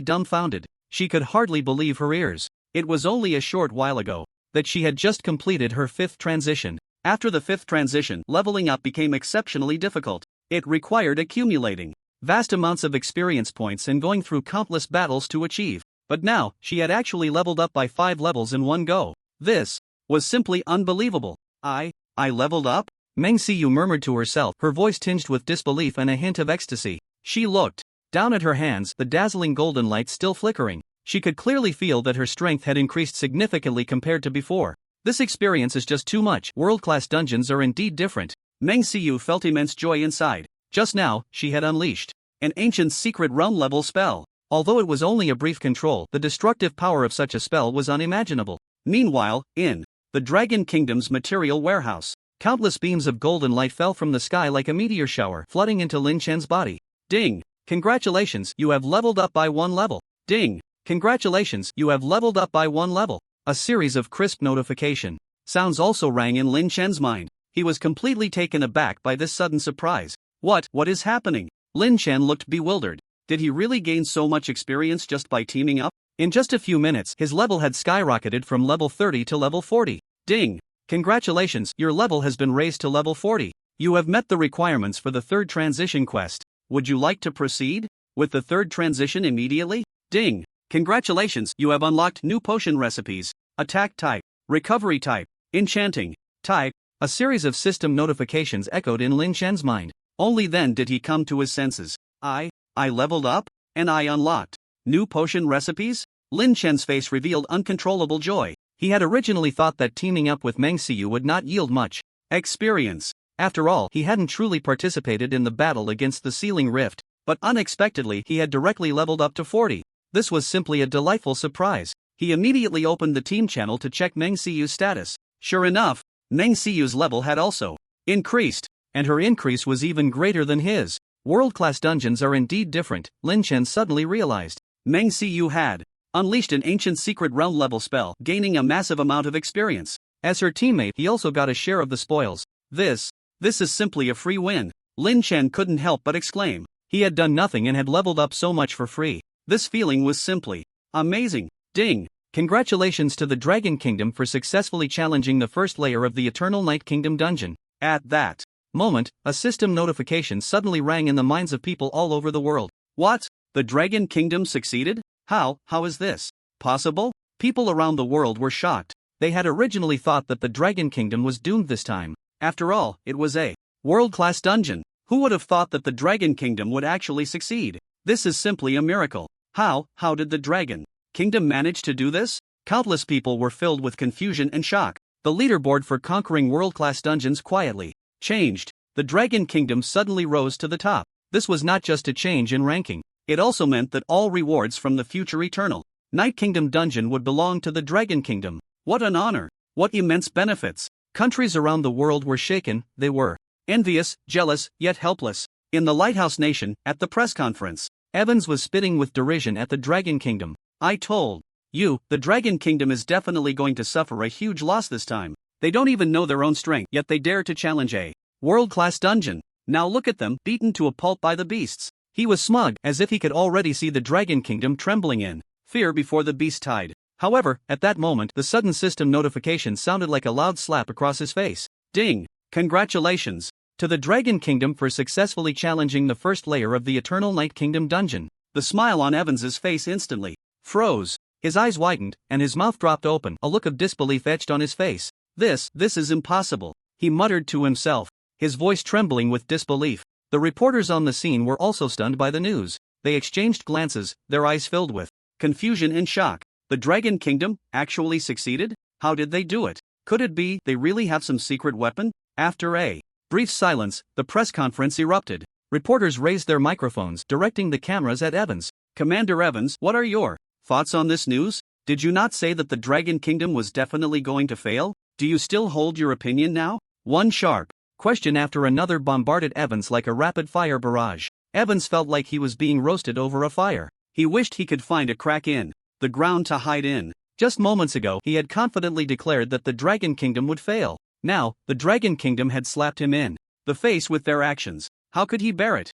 dumbfounded. She could hardly believe her ears. It was only a short while ago that she had just completed her 5th transition. After the 5th transition, leveling up became exceptionally difficult. It required accumulating vast amounts of experience points and going through countless battles to achieve. But now, she had actually leveled up by 5 levels in one go. This was simply unbelievable. I leveled up? Meng Xiu murmured to herself, her voice tinged with disbelief and a hint of ecstasy. She looked down at her hands, the dazzling golden light still flickering. She could clearly feel that her strength had increased significantly compared to before. This experience is just too much. World-class dungeons are indeed different. Meng Xiu felt immense joy inside. Just now, she had unleashed an ancient secret realm-level spell. Although it was only a brief control, the destructive power of such a spell was unimaginable. Meanwhile, in the Dragon Kingdom's material warehouse, countless beams of golden light fell from the sky like a meteor shower, flooding into Lin Chen's body. Ding! Congratulations, you have leveled up by 1 level. Ding! Congratulations, you have leveled up by 1 level. A series of crisp notification sounds also rang in Lin Chen's mind. He was completely taken aback by this sudden surprise. What is happening? Lin Chen looked bewildered. Did he really gain so much experience just by teaming up? In just a few minutes, his level had skyrocketed from level 30 to level 40. Ding! Congratulations, your level has been raised to level 40. You have met the requirements for the third transition quest. Would you like to proceed with the third transition immediately? Ding! Congratulations, you have unlocked new potion recipes. Attack type, recovery type, enchanting type. A series of system notifications echoed in Lin Chen's mind. Only then did he come to his senses. I leveled up, and I unlocked new potion recipes? Lin Chen's face revealed uncontrollable joy. He had originally thought that teaming up with Meng Xiu would not yield much experience. After all, he hadn't truly participated in the battle against the Ceiling Rift, but unexpectedly he had directly leveled up to 40. This was simply a delightful surprise. He immediately opened the team channel to check Meng Xiu's status. Sure enough, Meng Xiu's level had also increased, and her increase was even greater than his. World-class dungeons are indeed different, Lin Chen suddenly realized. Meng Xiu had unleashed an ancient secret realm level spell, gaining a massive amount of experience. As her teammate, he also got a share of the spoils. This is simply a free win. Lin Chen couldn't help but exclaim. He had done nothing and had leveled up so much for free. This feeling was simply amazing. Ding! Congratulations to the Dragon Kingdom for successfully challenging the first layer of the Eternal Night Kingdom dungeon. At that moment, a system notification suddenly rang in the minds of people all over the world. What? The Dragon Kingdom succeeded? How is this possible? People around the world were shocked. They had originally thought that the Dragon Kingdom was doomed this time. After all, it was a world-class dungeon. Who would have thought that the Dragon Kingdom would actually succeed? This is simply a miracle. How did the Dragon Kingdom manage to do this? Countless people were filled with confusion and shock. The leaderboard for conquering world-class dungeons quietly changed. The Dragon Kingdom suddenly rose to the top. This was not just a change in ranking. It also meant that all rewards from the future Eternal Night Kingdom dungeon would belong to the Dragon Kingdom. What an honor! What immense benefits! Countries around the world were shaken. They were envious, jealous, yet helpless. In the Lighthouse Nation, at the press conference, Evans was spitting with derision at the Dragon Kingdom. I told you, the Dragon Kingdom is definitely going to suffer a huge loss this time. They don't even know their own strength, yet they dare to challenge a world-class dungeon. Now look at them, beaten to a pulp by the beasts. He was smug, as if he could already see the Dragon Kingdom trembling in fear before the beast tide. However, at that moment, the sudden system notification sounded like a loud slap across his face. Ding! Congratulations to the Dragon Kingdom for successfully challenging the first layer of the Eternal Night Kingdom dungeon. The smile on Evans's face instantly froze. His eyes widened, and his mouth dropped open. A look of disbelief etched on his face. This is impossible, he muttered to himself, his voice trembling with disbelief. The reporters on the scene were also stunned by the news. They exchanged glances, their eyes filled with confusion and shock. The Dragon Kingdom actually succeeded? How did they do it? Could it be they really have some secret weapon? After a brief silence, the press conference erupted. Reporters raised their microphones, directing the cameras at Evans. Commander Evans, what are your thoughts on this news? Did you not say that the Dragon Kingdom was definitely going to fail? Do you still hold your opinion now? One sharp question after another bombarded Evans like a rapid-fire barrage. Evans felt like he was being roasted over a fire. He wished he could find a crack in the ground to hide in. Just moments ago, he had confidently declared that the Dragon Kingdom would fail. Now, the Dragon Kingdom had slapped him in the face with their actions. How could he bear it?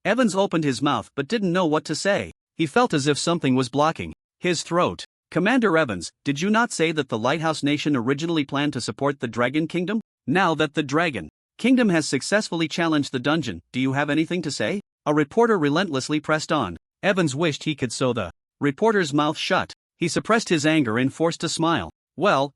Evans opened his mouth but didn't know what to say. He felt as if something was blocking his throat. Commander Evans, did you not say that the Lighthouse Nation originally planned to support the Dragon Kingdom? Now that the Dragon Kingdom has successfully challenged the dungeon, do you have anything to say? A reporter relentlessly pressed on. Evans wished he could sew the reporter's mouth shut. He suppressed his anger and forced a smile. Well,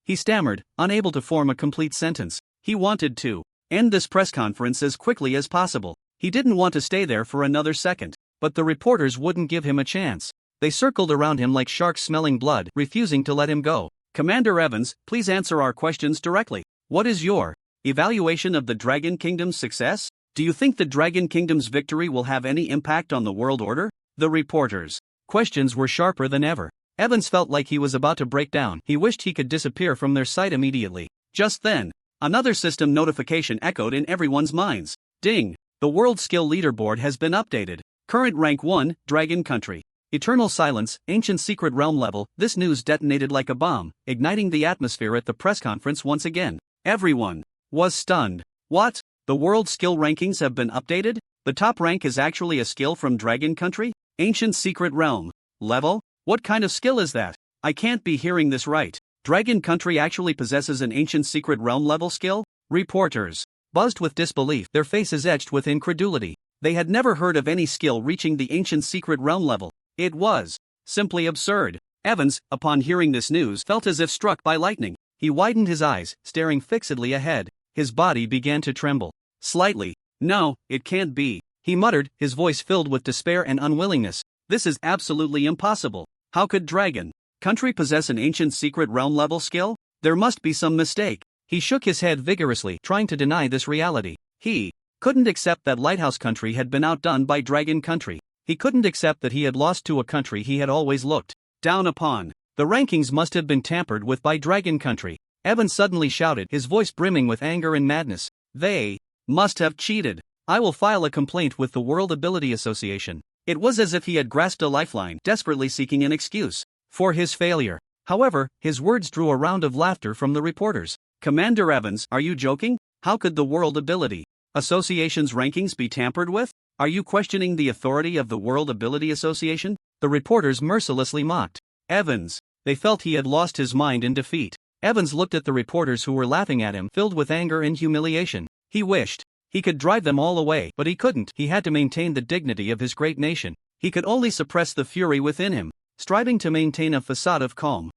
he stammered, unable to form a complete sentence. He wanted to end this press conference as quickly as possible. He didn't want to stay there for another second. But the reporters wouldn't give him a chance. They circled around him like sharks smelling blood, refusing to let him go. Commander Evans, please answer our questions directly. What is your evaluation of the Dragon Kingdom's success? Do you think the Dragon Kingdom's victory will have any impact on the world order? The reporters' questions were sharper than ever. Evans felt like he was about to break down. He wished he could disappear from their sight immediately. Just then, another system notification echoed in everyone's minds. Ding! The World Skill Leaderboard has been updated. Current rank 1, Dragon Country. Eternal Silence, Ancient Secret Realm level. This news detonated like a bomb, igniting the atmosphere at the press conference once again. Everyone was stunned. What? The world skill rankings have been updated? The top rank is actually a skill from Dragon Country? Ancient Secret Realm. Level? What kind of skill is that? I can't be hearing this right. Dragon Country actually possesses an Ancient Secret Realm level skill? Reporters buzzed with disbelief, their faces etched with incredulity. They had never heard of any skill reaching the Ancient Secret Realm level. It was simply absurd. Evans, upon hearing this news, felt as if struck by lightning. He widened his eyes, staring fixedly ahead. His body began to tremble slightly. No, it can't be, he muttered, his voice filled with despair and unwillingness. This is absolutely impossible. How could Dragon Country possess an Ancient Secret Realm level skill? There must be some mistake. He shook his head vigorously, trying to deny this reality. He couldn't accept that Lighthouse Country had been outdone by Dragon Country. He couldn't accept that he had lost to a country he had always looked down upon. The rankings must have been tampered with by Dragon Country. Evan suddenly shouted, his voice brimming with anger and madness. They must have cheated. I will file a complaint with the World Ability Association. It was as if he had grasped a lifeline, desperately seeking an excuse for his failure. However, his words drew a round of laughter from the reporters. Commander Evans, are you joking? How could the World Ability Association's rankings be tampered with? Are you questioning the authority of the World Ability Association? The reporters mercilessly mocked Evans. They felt he had lost his mind in defeat. Evans looked at the reporters who were laughing at him, filled with anger and humiliation. He wished he could drive them all away, but he couldn't. He had to maintain the dignity of his great nation. He could only suppress the fury within him, striving to maintain a facade of calm.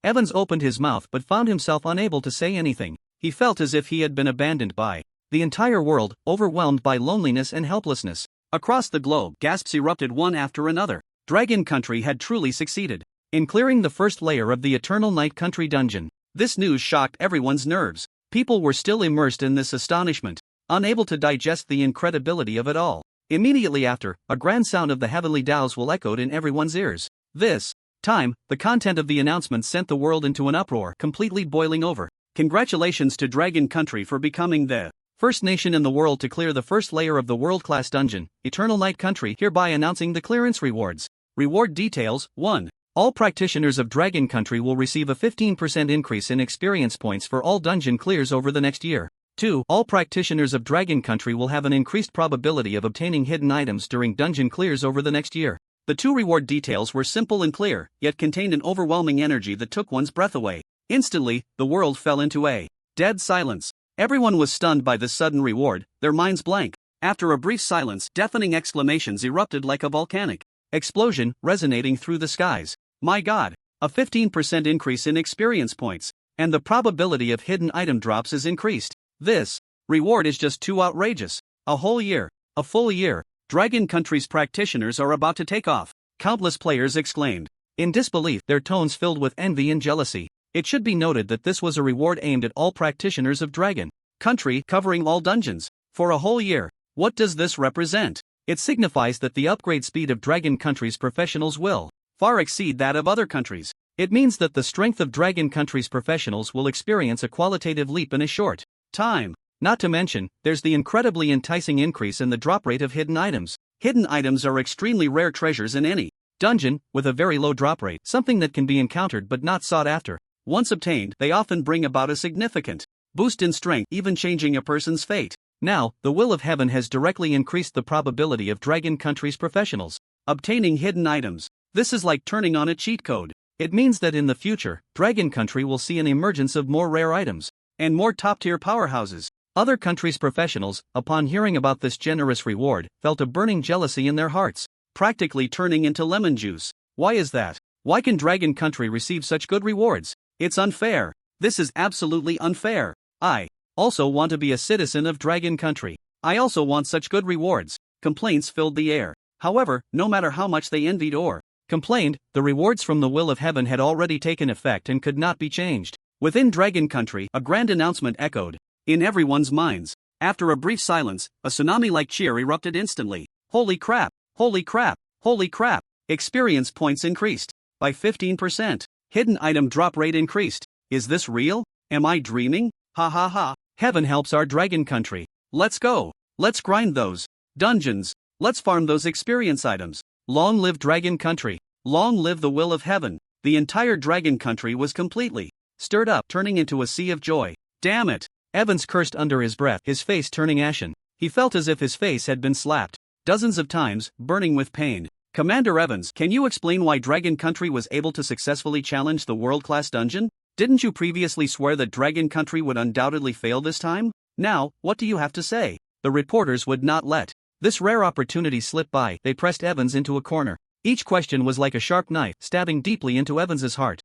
Evans opened his mouth but found himself unable to say anything. He felt as if he had been abandoned by the entire world, overwhelmed by loneliness and helplessness. Across the globe, gasps erupted one after another. Dragon Country had truly succeeded in clearing the first layer of the Eternal Night Country dungeon. This news shocked everyone's nerves. People were still immersed in this astonishment, unable to digest the incredibility of it all. Immediately after, a grand sound of the heavenly dowsel echoed in everyone's ears. This time, the content of the announcement sent the world into an uproar, completely boiling over. Congratulations to Dragon Country for becoming the first nation in the world to clear the first layer of the world-class dungeon, Eternal Night Country, hereby announcing the clearance rewards. Reward details: 1. All practitioners of Dragon Country will receive a 15% increase in experience points for all dungeon clears over the next year. 2. All practitioners of Dragon Country will have an increased probability of obtaining hidden items during dungeon clears over the next year. The two reward details were simple and clear, yet contained an overwhelming energy that took one's breath away. Instantly, the world fell into a dead silence. Everyone was stunned by this sudden reward, their minds blank. After a brief silence, deafening exclamations erupted like a volcanic explosion, resonating through the skies. My God! A 15% increase in experience points, and the probability of hidden item drops is increased. This reward is just too outrageous. A whole year, a full year. Dragon Country's practitioners are about to take off, countless players exclaimed. In disbelief, their tones filled with envy and jealousy. It should be noted that this was a reward aimed at all practitioners of Dragon Country, covering all dungeons, for a whole year. What does this represent? It signifies that the upgrade speed of Dragon Country's professionals will far exceed that of other countries. It means that the strength of Dragon Country's professionals will experience a qualitative leap in a short time. Not to mention, there's the incredibly enticing increase in the drop rate of hidden items. Hidden items are extremely rare treasures in any dungeon, with a very low drop rate, something that can be encountered but not sought after. Once obtained, they often bring about a significant boost in strength, even changing a person's fate. Now, the will of heaven has directly increased the probability of Dragon Country's professionals obtaining hidden items. This is like turning on a cheat code. It means that in the future, Dragon Country will see an emergence of more rare items and more top-tier powerhouses. Other countries' professionals, upon hearing about this generous reward, felt a burning jealousy in their hearts, practically turning into lemon juice. Why is that? Why can Dragon Country receive such good rewards? It's unfair. This is absolutely unfair. I also want to be a citizen of Dragon Country. I also want such good rewards. Complaints filled the air. However, no matter how much they envied or complained, the rewards from the will of heaven had already taken effect and could not be changed. Within Dragon Country, a grand announcement echoed in everyone's minds. After a brief silence, a tsunami-like cheer erupted instantly. Holy crap! Holy crap! Holy crap! Experience points increased by 15%. Hidden item drop rate increased. Is this real? Am I dreaming? Ha ha ha. Heaven helps our Dragon Country. Let's go. Let's grind those dungeons. Let's farm those experience items. Long live Dragon Country. Long live the will of heaven. The entire Dragon Country was completely stirred up, turning into a sea of joy. Damn it. Evans cursed under his breath, his face turning ashen. He felt as if his face had been slapped dozens of times, burning with pain. Commander Evans, can you explain why Dragon Country was able to successfully challenge the world-class dungeon? Didn't you previously swear that Dragon Country would undoubtedly fail this time? Now, what do you have to say? The reporters would not let this rare opportunity slip by. They pressed Evans into a corner. Each question was like a sharp knife, stabbing deeply into Evans's heart.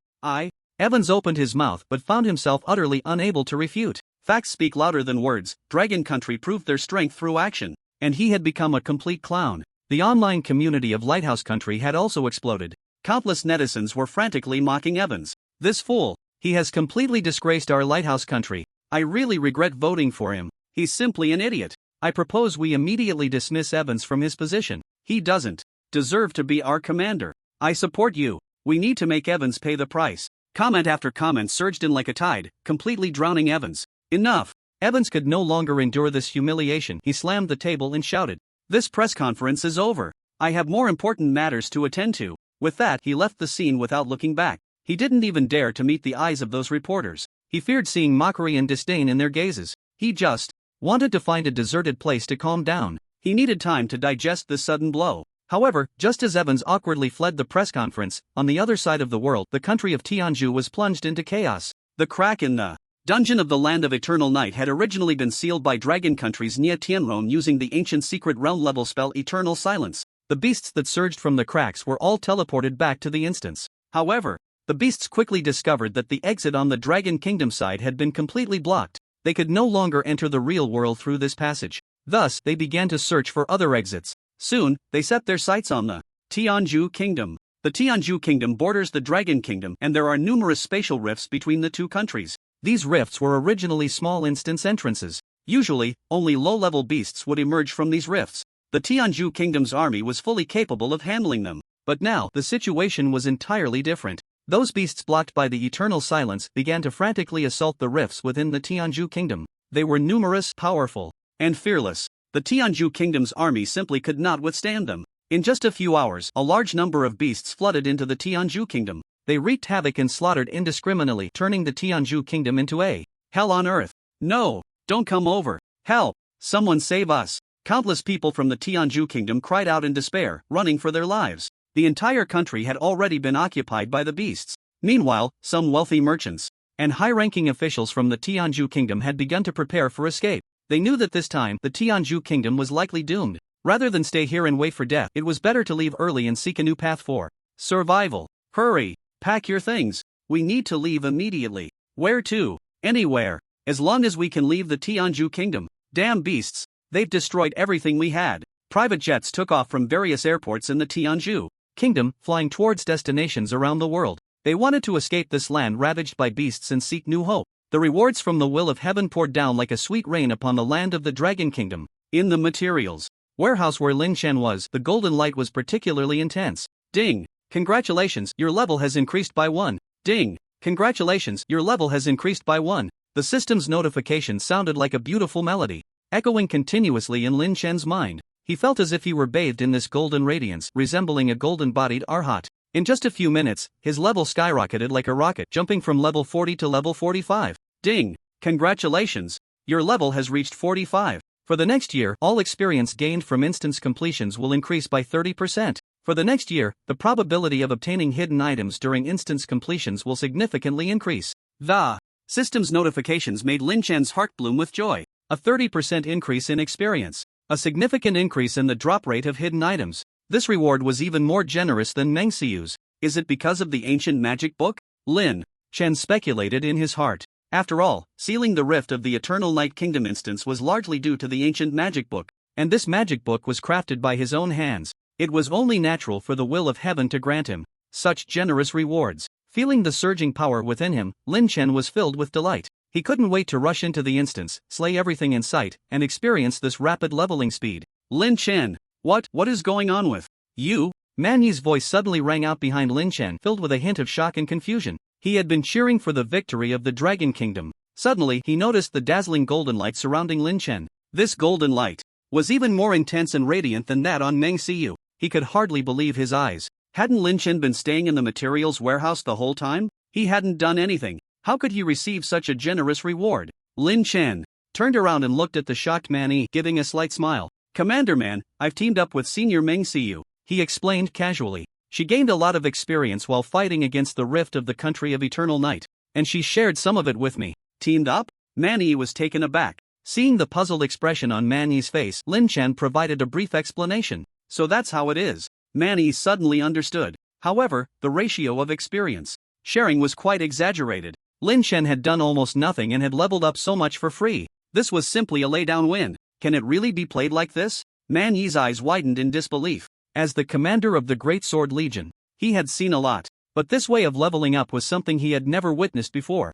Evans opened his mouth but found himself utterly unable to refute. Facts speak louder than words. Dragon Country proved their strength through action. And he had become a complete clown. The online community of Lighthouse Country had also exploded. Countless netizens were frantically mocking Evans. This fool. He has completely disgraced our Lighthouse Country. I really regret voting for him. He's simply an idiot. I propose we immediately dismiss Evans from his position. He doesn't deserve to be our commander. I support you. We need to make Evans pay the price. Comment after comment surged in like a tide, completely drowning Evans. Enough. Evans could no longer endure this humiliation. He slammed the table and shouted, "This press conference is over. I have more important matters to attend to." With that, he left the scene without looking back. He didn't even dare to meet the eyes of those reporters. He feared seeing mockery and disdain in their gazes. He just wanted to find a deserted place to calm down. He needed time to digest this sudden blow. However, just as Evans awkwardly fled the press conference, on the other side of the world, the country of Tianju was plunged into chaos. The crack in the dungeon of the Land of Eternal Night had originally been sealed by Dragon Country's Nia Tianron using the ancient secret realm level spell Eternal Silence. The beasts that surged from the cracks were all teleported back to the instance. However, the beasts quickly discovered that the exit on the Dragon Kingdom side had been completely blocked. They could no longer enter the real world through this passage. Thus, they began to search for other exits. Soon, they set their sights on the Tianju Kingdom. The Tianju Kingdom borders the Dragon Kingdom, and there are numerous spatial rifts between the two countries. These rifts were originally small instance entrances. Usually, only low-level beasts would emerge from these rifts. The Tianju Kingdom's army was fully capable of handling them. But now, the situation was entirely different. Those beasts blocked by the Eternal Silence began to frantically assault the rifts within the Tianju Kingdom. They were numerous, powerful, and fearless. The Tianju Kingdom's army simply could not withstand them. In just a few hours, a large number of beasts flooded into the Tianju Kingdom. They wreaked havoc and slaughtered indiscriminately, turning the Tianju Kingdom into a hell on earth. No, don't come over. Help! Someone save us! Countless people from the Tianju Kingdom cried out in despair, running for their lives. The entire country had already been occupied by the beasts. Meanwhile, some wealthy merchants and high-ranking officials from the Tianju Kingdom had begun to prepare for escape. They knew that this time, the Tianju Kingdom was likely doomed. Rather than stay here and wait for death, it was better to leave early and seek a new path for survival. Hurry! Pack your things. We need to leave immediately. Where to? Anywhere. As long as we can leave the Tianju Kingdom. Damn beasts. They've destroyed everything we had. Private jets took off from various airports in the Tianju Kingdom, flying towards destinations around the world. They wanted to escape this land ravaged by beasts and seek new hope. The rewards from the will of heaven poured down like a sweet rain upon the land of the Dragon Kingdom. In the materials warehouse where Lin Chen was, the golden light was particularly intense. Ding! Congratulations, your level has increased by 1. Ding! Congratulations, your level has increased by 1. The system's notification sounded like a beautiful melody, echoing continuously in Lin Chen's mind. He felt as if he were bathed in this golden radiance, resembling a golden-bodied arhat. In just a few minutes, his level skyrocketed like a rocket, jumping from level 40 to level 45. Ding! Congratulations! Your level has reached 45. For the next year, all experience gained from instance completions will increase by 30%. For the next year, the probability of obtaining hidden items during instance completions will significantly increase. The system's notifications made Lin Chen's heart bloom with joy. A 30% increase in experience. A significant increase in the drop rate of hidden items. This reward was even more generous than Meng Xiu's. Is it because of the ancient magic book? Lin Chen speculated in his heart. After all, sealing the rift of the Eternal Night Kingdom instance was largely due to the ancient magic book. And this magic book was crafted by his own hands. It was only natural for the will of heaven to grant him such generous rewards. Feeling the surging power within him, Lin Chen was filled with delight. He couldn't wait to rush into the instance, slay everything in sight, and experience this rapid leveling speed. Lin Chen, what is going on with you? Man Yi's voice suddenly rang out behind Lin Chen, filled with a hint of shock and confusion. He had been cheering for the victory of the Dragon Kingdom. Suddenly, he noticed the dazzling golden light surrounding Lin Chen. This golden light was even more intense and radiant than that on Meng Xiu. He could hardly believe his eyes. Hadn't Lin Chen been staying in the materials warehouse the whole time? He hadn't done anything. How could he receive such a generous reward? Lin Chen turned around and looked at the shocked Man Yi, giving a slight smile. Commander Man, I've teamed up with Senior Meng Siyu, he explained casually. She gained a lot of experience while fighting against the rift of the country of eternal night, and she shared some of it with me. Teamed up? Man Yi was taken aback. Seeing the puzzled expression on Man Yi's face, Lin Chen provided a brief explanation. So that's how it is. Man Yi suddenly understood. However, the ratio of experience sharing was quite exaggerated. Lin Chen had done almost nothing and had leveled up so much for free. This was simply a laydown win. Can it really be played like this? Man Yi's eyes widened in disbelief. As the commander of the Great Sword Legion, he had seen a lot. But this way of leveling up was something he had never witnessed before.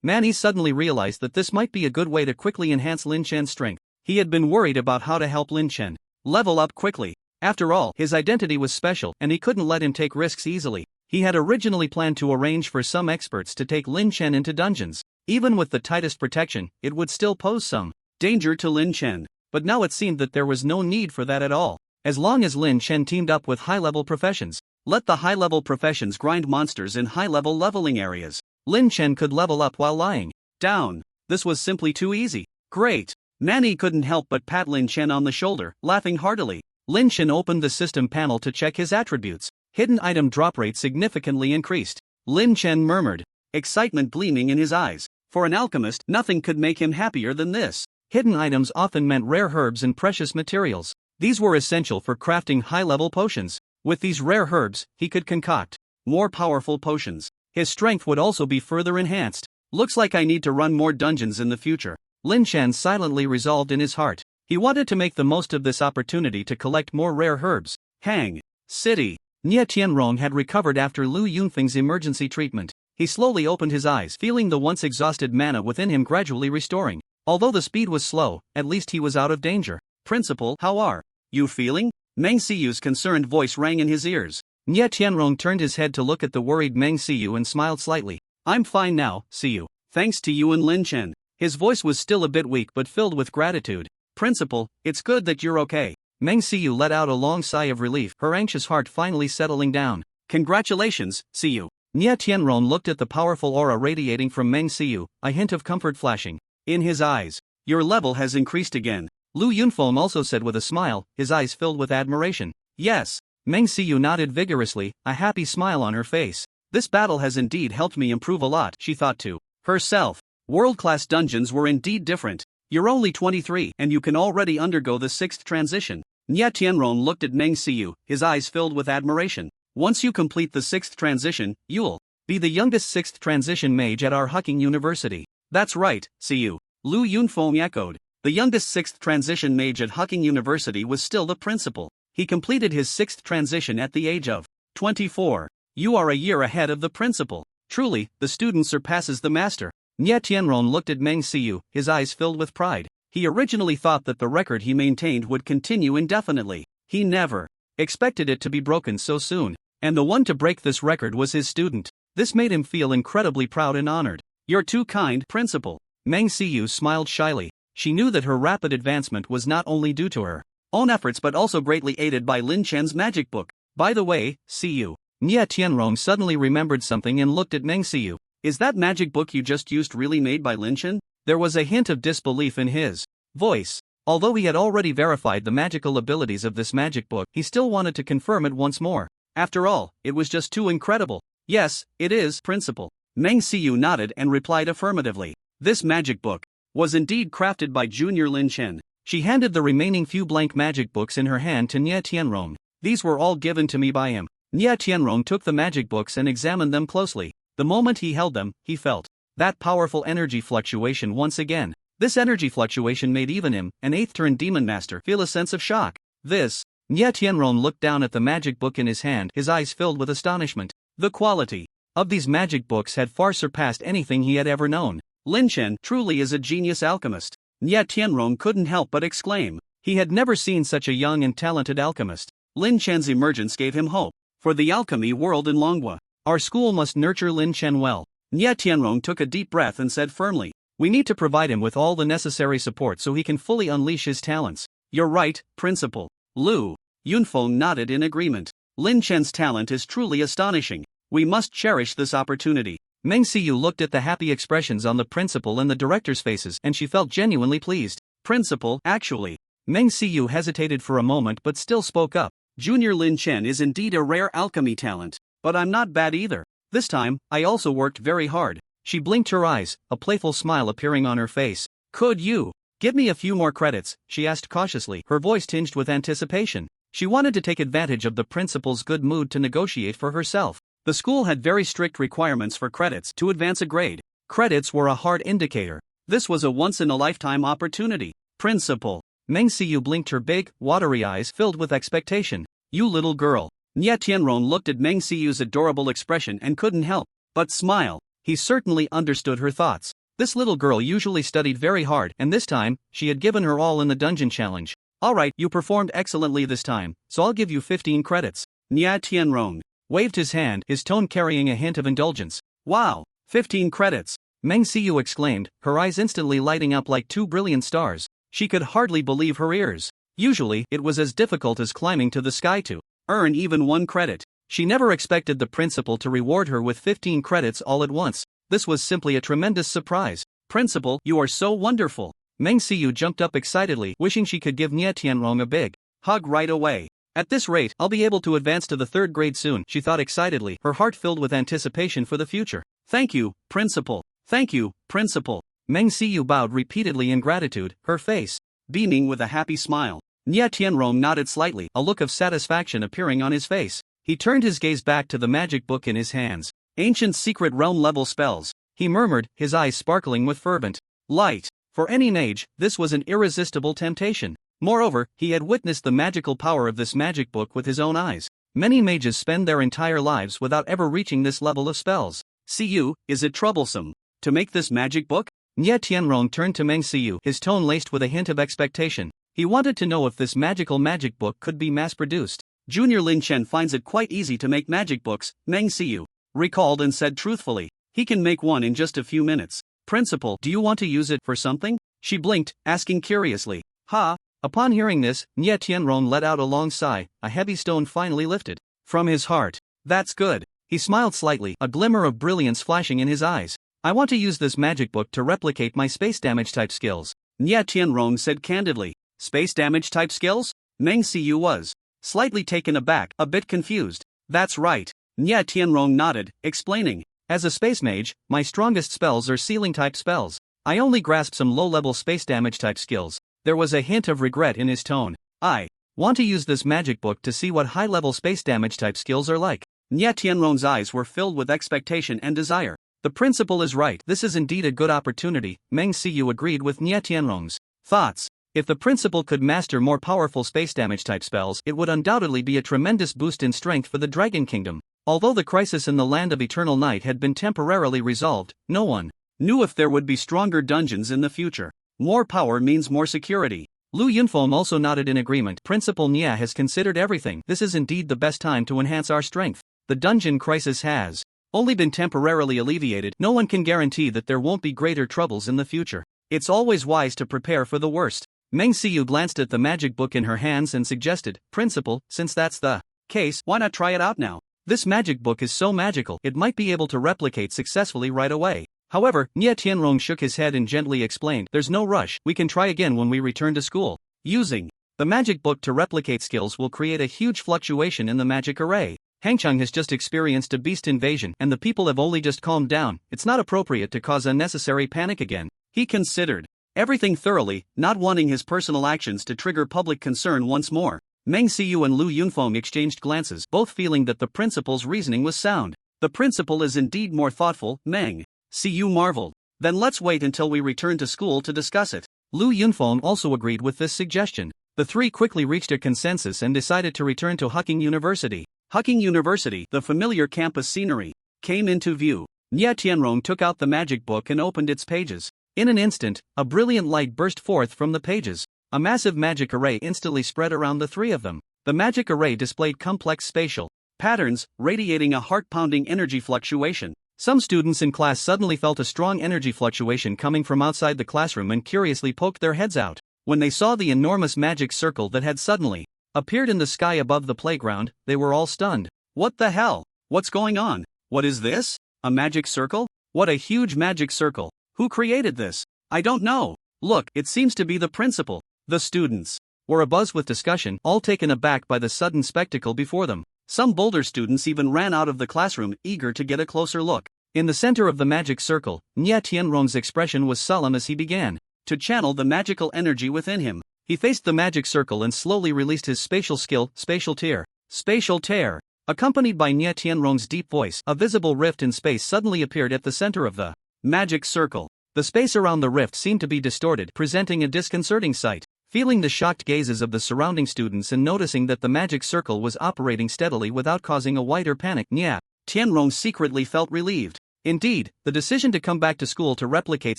Man Yi suddenly realized that this might be a good way to quickly enhance Lin Chen's strength. He had been worried about how to help Lin Chen level up quickly. After all, his identity was special and he couldn't let him take risks easily. He had originally planned to arrange for some experts to take Lin Chen into dungeons. Even with the tightest protection, it would still pose some danger to Lin Chen. But now it seemed that there was no need for that at all. As long as Lin Chen teamed up with high-level professions, let the high-level professions grind monsters in high-level leveling areas. Lin Chen could level up while lying down. This was simply too easy. Great. Man Yi couldn't help but pat Lin Chen on the shoulder, laughing heartily. Lin Chen opened the system panel to check his attributes. Hidden item drop rate significantly increased. Lin Chen murmured, excitement gleaming in his eyes. For an alchemist, nothing could make him happier than this. Hidden items often meant rare herbs and precious materials. These were essential for crafting high-level potions. With these rare herbs, he could concoct more powerful potions. His strength would also be further enhanced. Looks like I need to run more dungeons in the future. Lin Chen silently resolved in his heart. He wanted to make the most of this opportunity to collect more rare herbs. Hang City. Nie Tianrong had recovered after Lu Yunfeng's emergency treatment. He slowly opened his eyes, feeling the once exhausted mana within him gradually restoring. Although the speed was slow, at least he was out of danger. Principal, how are you feeling? Meng Siyu's concerned voice rang in his ears. Nie Tianrong turned his head to look at the worried Meng Siyu and smiled slightly. I'm fine now, Siyu. Thanks to you and Lin Chen. His voice was still a bit weak but filled with gratitude. Principal, it's good that you're okay. Meng Siyu let out a long sigh of relief, her anxious heart finally settling down. Congratulations, Siyu. Nie Tianrong looked at the powerful aura radiating from Meng Siyu, a hint of comfort flashing in his eyes. Your level has increased again. Lu Yunfeng also said with a smile, his eyes filled with admiration. Yes. Meng Siyu nodded vigorously, a happy smile on her face. This battle has indeed helped me improve a lot, she thought to herself. World-class dungeons were indeed different. You're only 23 and you can already undergo the 6th transition. Nie Tianrong looked at Meng Siyu, his eyes filled with admiration. Once you complete the 6th transition, you'll be the youngest 6th transition mage at our Hucking University. That's right, Siyu. Lu Yunfeng echoed. The youngest 6th transition mage at Hucking University was still the principal. He completed his 6th transition at the age of 24. You are a year ahead of the principal. Truly, the student surpasses the master. Nie Tianrong looked at Meng Siyu, his eyes filled with pride. He originally thought that the record he maintained would continue indefinitely. He never expected it to be broken so soon. And the one to break this record was his student. This made him feel incredibly proud and honored. You're too kind, principal. Meng Siyu smiled shyly. She knew that her rapid advancement was not only due to her own efforts but also greatly aided by Lin Chen's magic book. By the way, Siyu. Nie Tianrong suddenly remembered something and looked at Meng Siyu. Is that magic book you just used really made by Lin Chen? There was a hint of disbelief in his voice. Although he had already verified the magical abilities of this magic book, he still wanted to confirm it once more. After all, it was just too incredible. Yes, it is, principal. Meng Siyu nodded and replied affirmatively. This magic book was indeed crafted by Junior Lin Chen. She handed the remaining few blank magic books in her hand to Nie Tianrong. These were all given to me by him. Nie Tianrong took the magic books and examined them closely. The moment he held them, he felt that powerful energy fluctuation once again. This energy fluctuation made even him, an 8th-turn demon master, feel a sense of shock. Nie Tianrong looked down at the magic book in his hand, his eyes filled with astonishment. The quality of these magic books had far surpassed anything he had ever known. Lin Chen truly is a genius alchemist. Nie Tianrong couldn't help but exclaim. He had never seen such a young and talented alchemist. Lin Chen's emergence gave him hope for the alchemy world in Longwa. Our school must nurture Lin Chen well. Nie Tianrong took a deep breath and said firmly. We need to provide him with all the necessary support so he can fully unleash his talents. You're right, principal. Lu Yunfeng nodded in agreement. Lin Chen's talent is truly astonishing. We must cherish this opportunity. Meng Siyu looked at the happy expressions on the principal and the director's faces and she felt genuinely pleased. Principal, actually. Meng Siyu hesitated for a moment but still spoke up. Junior Lin Chen is indeed a rare alchemy talent, but I'm not bad either. This time, I also worked very hard. She blinked her eyes, a playful smile appearing on her face. Could you give me a few more credits? She asked cautiously, her voice tinged with anticipation. She wanted to take advantage of the principal's good mood to negotiate for herself. The school had very strict requirements for credits to advance a grade. Credits were a hard indicator. This was a once-in-a-lifetime opportunity. Principal. Meng Siyu blinked her big, watery eyes filled with expectation. You little girl. Nye Tianrong looked at Meng Siyu's adorable expression and couldn't help but smile. He certainly understood her thoughts. This little girl usually studied very hard and this time, she had given her all in the dungeon challenge. Alright, you performed excellently this time, so I'll give you 15 credits. Nye Tianrong waved his hand, his tone carrying a hint of indulgence. Wow, 15 credits. Meng Siyu exclaimed, her eyes instantly lighting up like two brilliant stars. She could hardly believe her ears. Usually, it was as difficult as climbing to the sky to earn even 1 credit. She never expected the principal to reward her with 15 credits all at once. This was simply a tremendous surprise. Principal, you are so wonderful. Meng Siyu jumped up excitedly, wishing she could give Nye Tianrong a big hug right away. At this rate, I'll be able to advance to the 3rd grade soon, she thought excitedly, her heart filled with anticipation for the future. Thank you, Principal. Thank you, Principal. Meng Siyu bowed repeatedly in gratitude, her face beaming with a happy smile. Nye Tianrong nodded slightly, a look of satisfaction appearing on his face. He turned his gaze back to the magic book in his hands. Ancient secret realm level spells, he murmured, his eyes sparkling with fervent light. For any mage, this was an irresistible temptation. Moreover, he had witnessed the magical power of this magic book with his own eyes. Many mages spend their entire lives without ever reaching this level of spells. Siyu, is it troublesome to make this magic book? Nye Tianrong turned to Meng Siyu, his tone laced with a hint of expectation. He wanted to know if this magical magic book could be mass-produced. Junior Lin Chen finds it quite easy to make magic books, Meng Siyu recalled and said truthfully. He can make one in just a few minutes. Principal, do you want to use it for something? She blinked, asking curiously. Ha! Upon hearing this, Nye Tianrong let out a long sigh, a heavy stone finally lifted from his heart. That's good. He smiled slightly, a glimmer of brilliance flashing in his eyes. I want to use this magic book to replicate my space damage type skills. Nye Tianrong said candidly. Space damage type skills? Meng Siyu was slightly taken aback, a bit confused. That's right. Nye Tianrong nodded, explaining. As a space mage, my strongest spells are ceiling type spells. I only grasp some low-level space damage type skills. There was a hint of regret in his tone. I want to use this magic book to see what high-level space damage type skills are like. Nye Tianrong's eyes were filled with expectation and desire. The principal is right. This is indeed a good opportunity, Meng Siyu agreed with Nye Tianrong's thoughts. If the principal could master more powerful space damage type spells, it would undoubtedly be a tremendous boost in strength for the Dragon Kingdom. Although the crisis in the Land of Eternal Night had been temporarily resolved, no one knew if there would be stronger dungeons in the future. More power means more security. Lu Yunfeng also nodded in agreement. Principal Nye has considered everything. This is indeed the best time to enhance our strength. The dungeon crisis has only been temporarily alleviated. No one can guarantee that there won't be greater troubles in the future. It's always wise to prepare for the worst. Meng Siyu glanced at the magic book in her hands and suggested, Principal, since that's the case, why not try it out now? This magic book is so magical, it might be able to replicate successfully right away. However, Nye Tianrong shook his head and gently explained, there's no rush, we can try again when we return to school. Using the magic book to replicate skills will create a huge fluctuation in the magic array. Hangchang has just experienced a beast invasion and the people have only just calmed down. It's not appropriate to cause unnecessary panic again. He considered everything thoroughly, not wanting his personal actions to trigger public concern once more. Meng Siyu and Lu Yunfeng exchanged glances, both feeling that the principal's reasoning was sound. The principal is indeed more thoughtful, Meng Siyu marveled. Then let's wait until we return to school to discuss it. Lu Yunfeng also agreed with this suggestion. The three quickly reached a consensus and decided to return to Hucking University. Hucking University, the familiar campus scenery, came into view. Nye Tianrong took out the magic book and opened its pages. In an instant, a brilliant light burst forth from the pages. A massive magic array instantly spread around the three of them. The magic array displayed complex spatial patterns, radiating a heart-pounding energy fluctuation. Some students in class suddenly felt a strong energy fluctuation coming from outside the classroom and curiously poked their heads out. When they saw the enormous magic circle that had suddenly appeared in the sky above the playground, they were all stunned. What the hell? What's going on? What is this? A magic circle? What a huge magic circle. Who created this? I don't know. Look, it seems to be the principal. The students were abuzz with discussion, all taken aback by the sudden spectacle before them. Some bolder students even ran out of the classroom, eager to get a closer look. In the center of the magic circle, Nye Tianrong's expression was solemn as he began to channel the magical energy within him. He faced the magic circle and slowly released his spatial skill, Spatial Tear. Spatial Tear. Accompanied by Nye Tianrong's deep voice, a visible rift in space suddenly appeared at the center of the magic circle. The space around the rift seemed to be distorted, presenting a disconcerting sight. Feeling the shocked gazes of the surrounding students and noticing that the magic circle was operating steadily without causing a wider panic, Nye Tianrong secretly felt relieved. Indeed, the decision to come back to school to replicate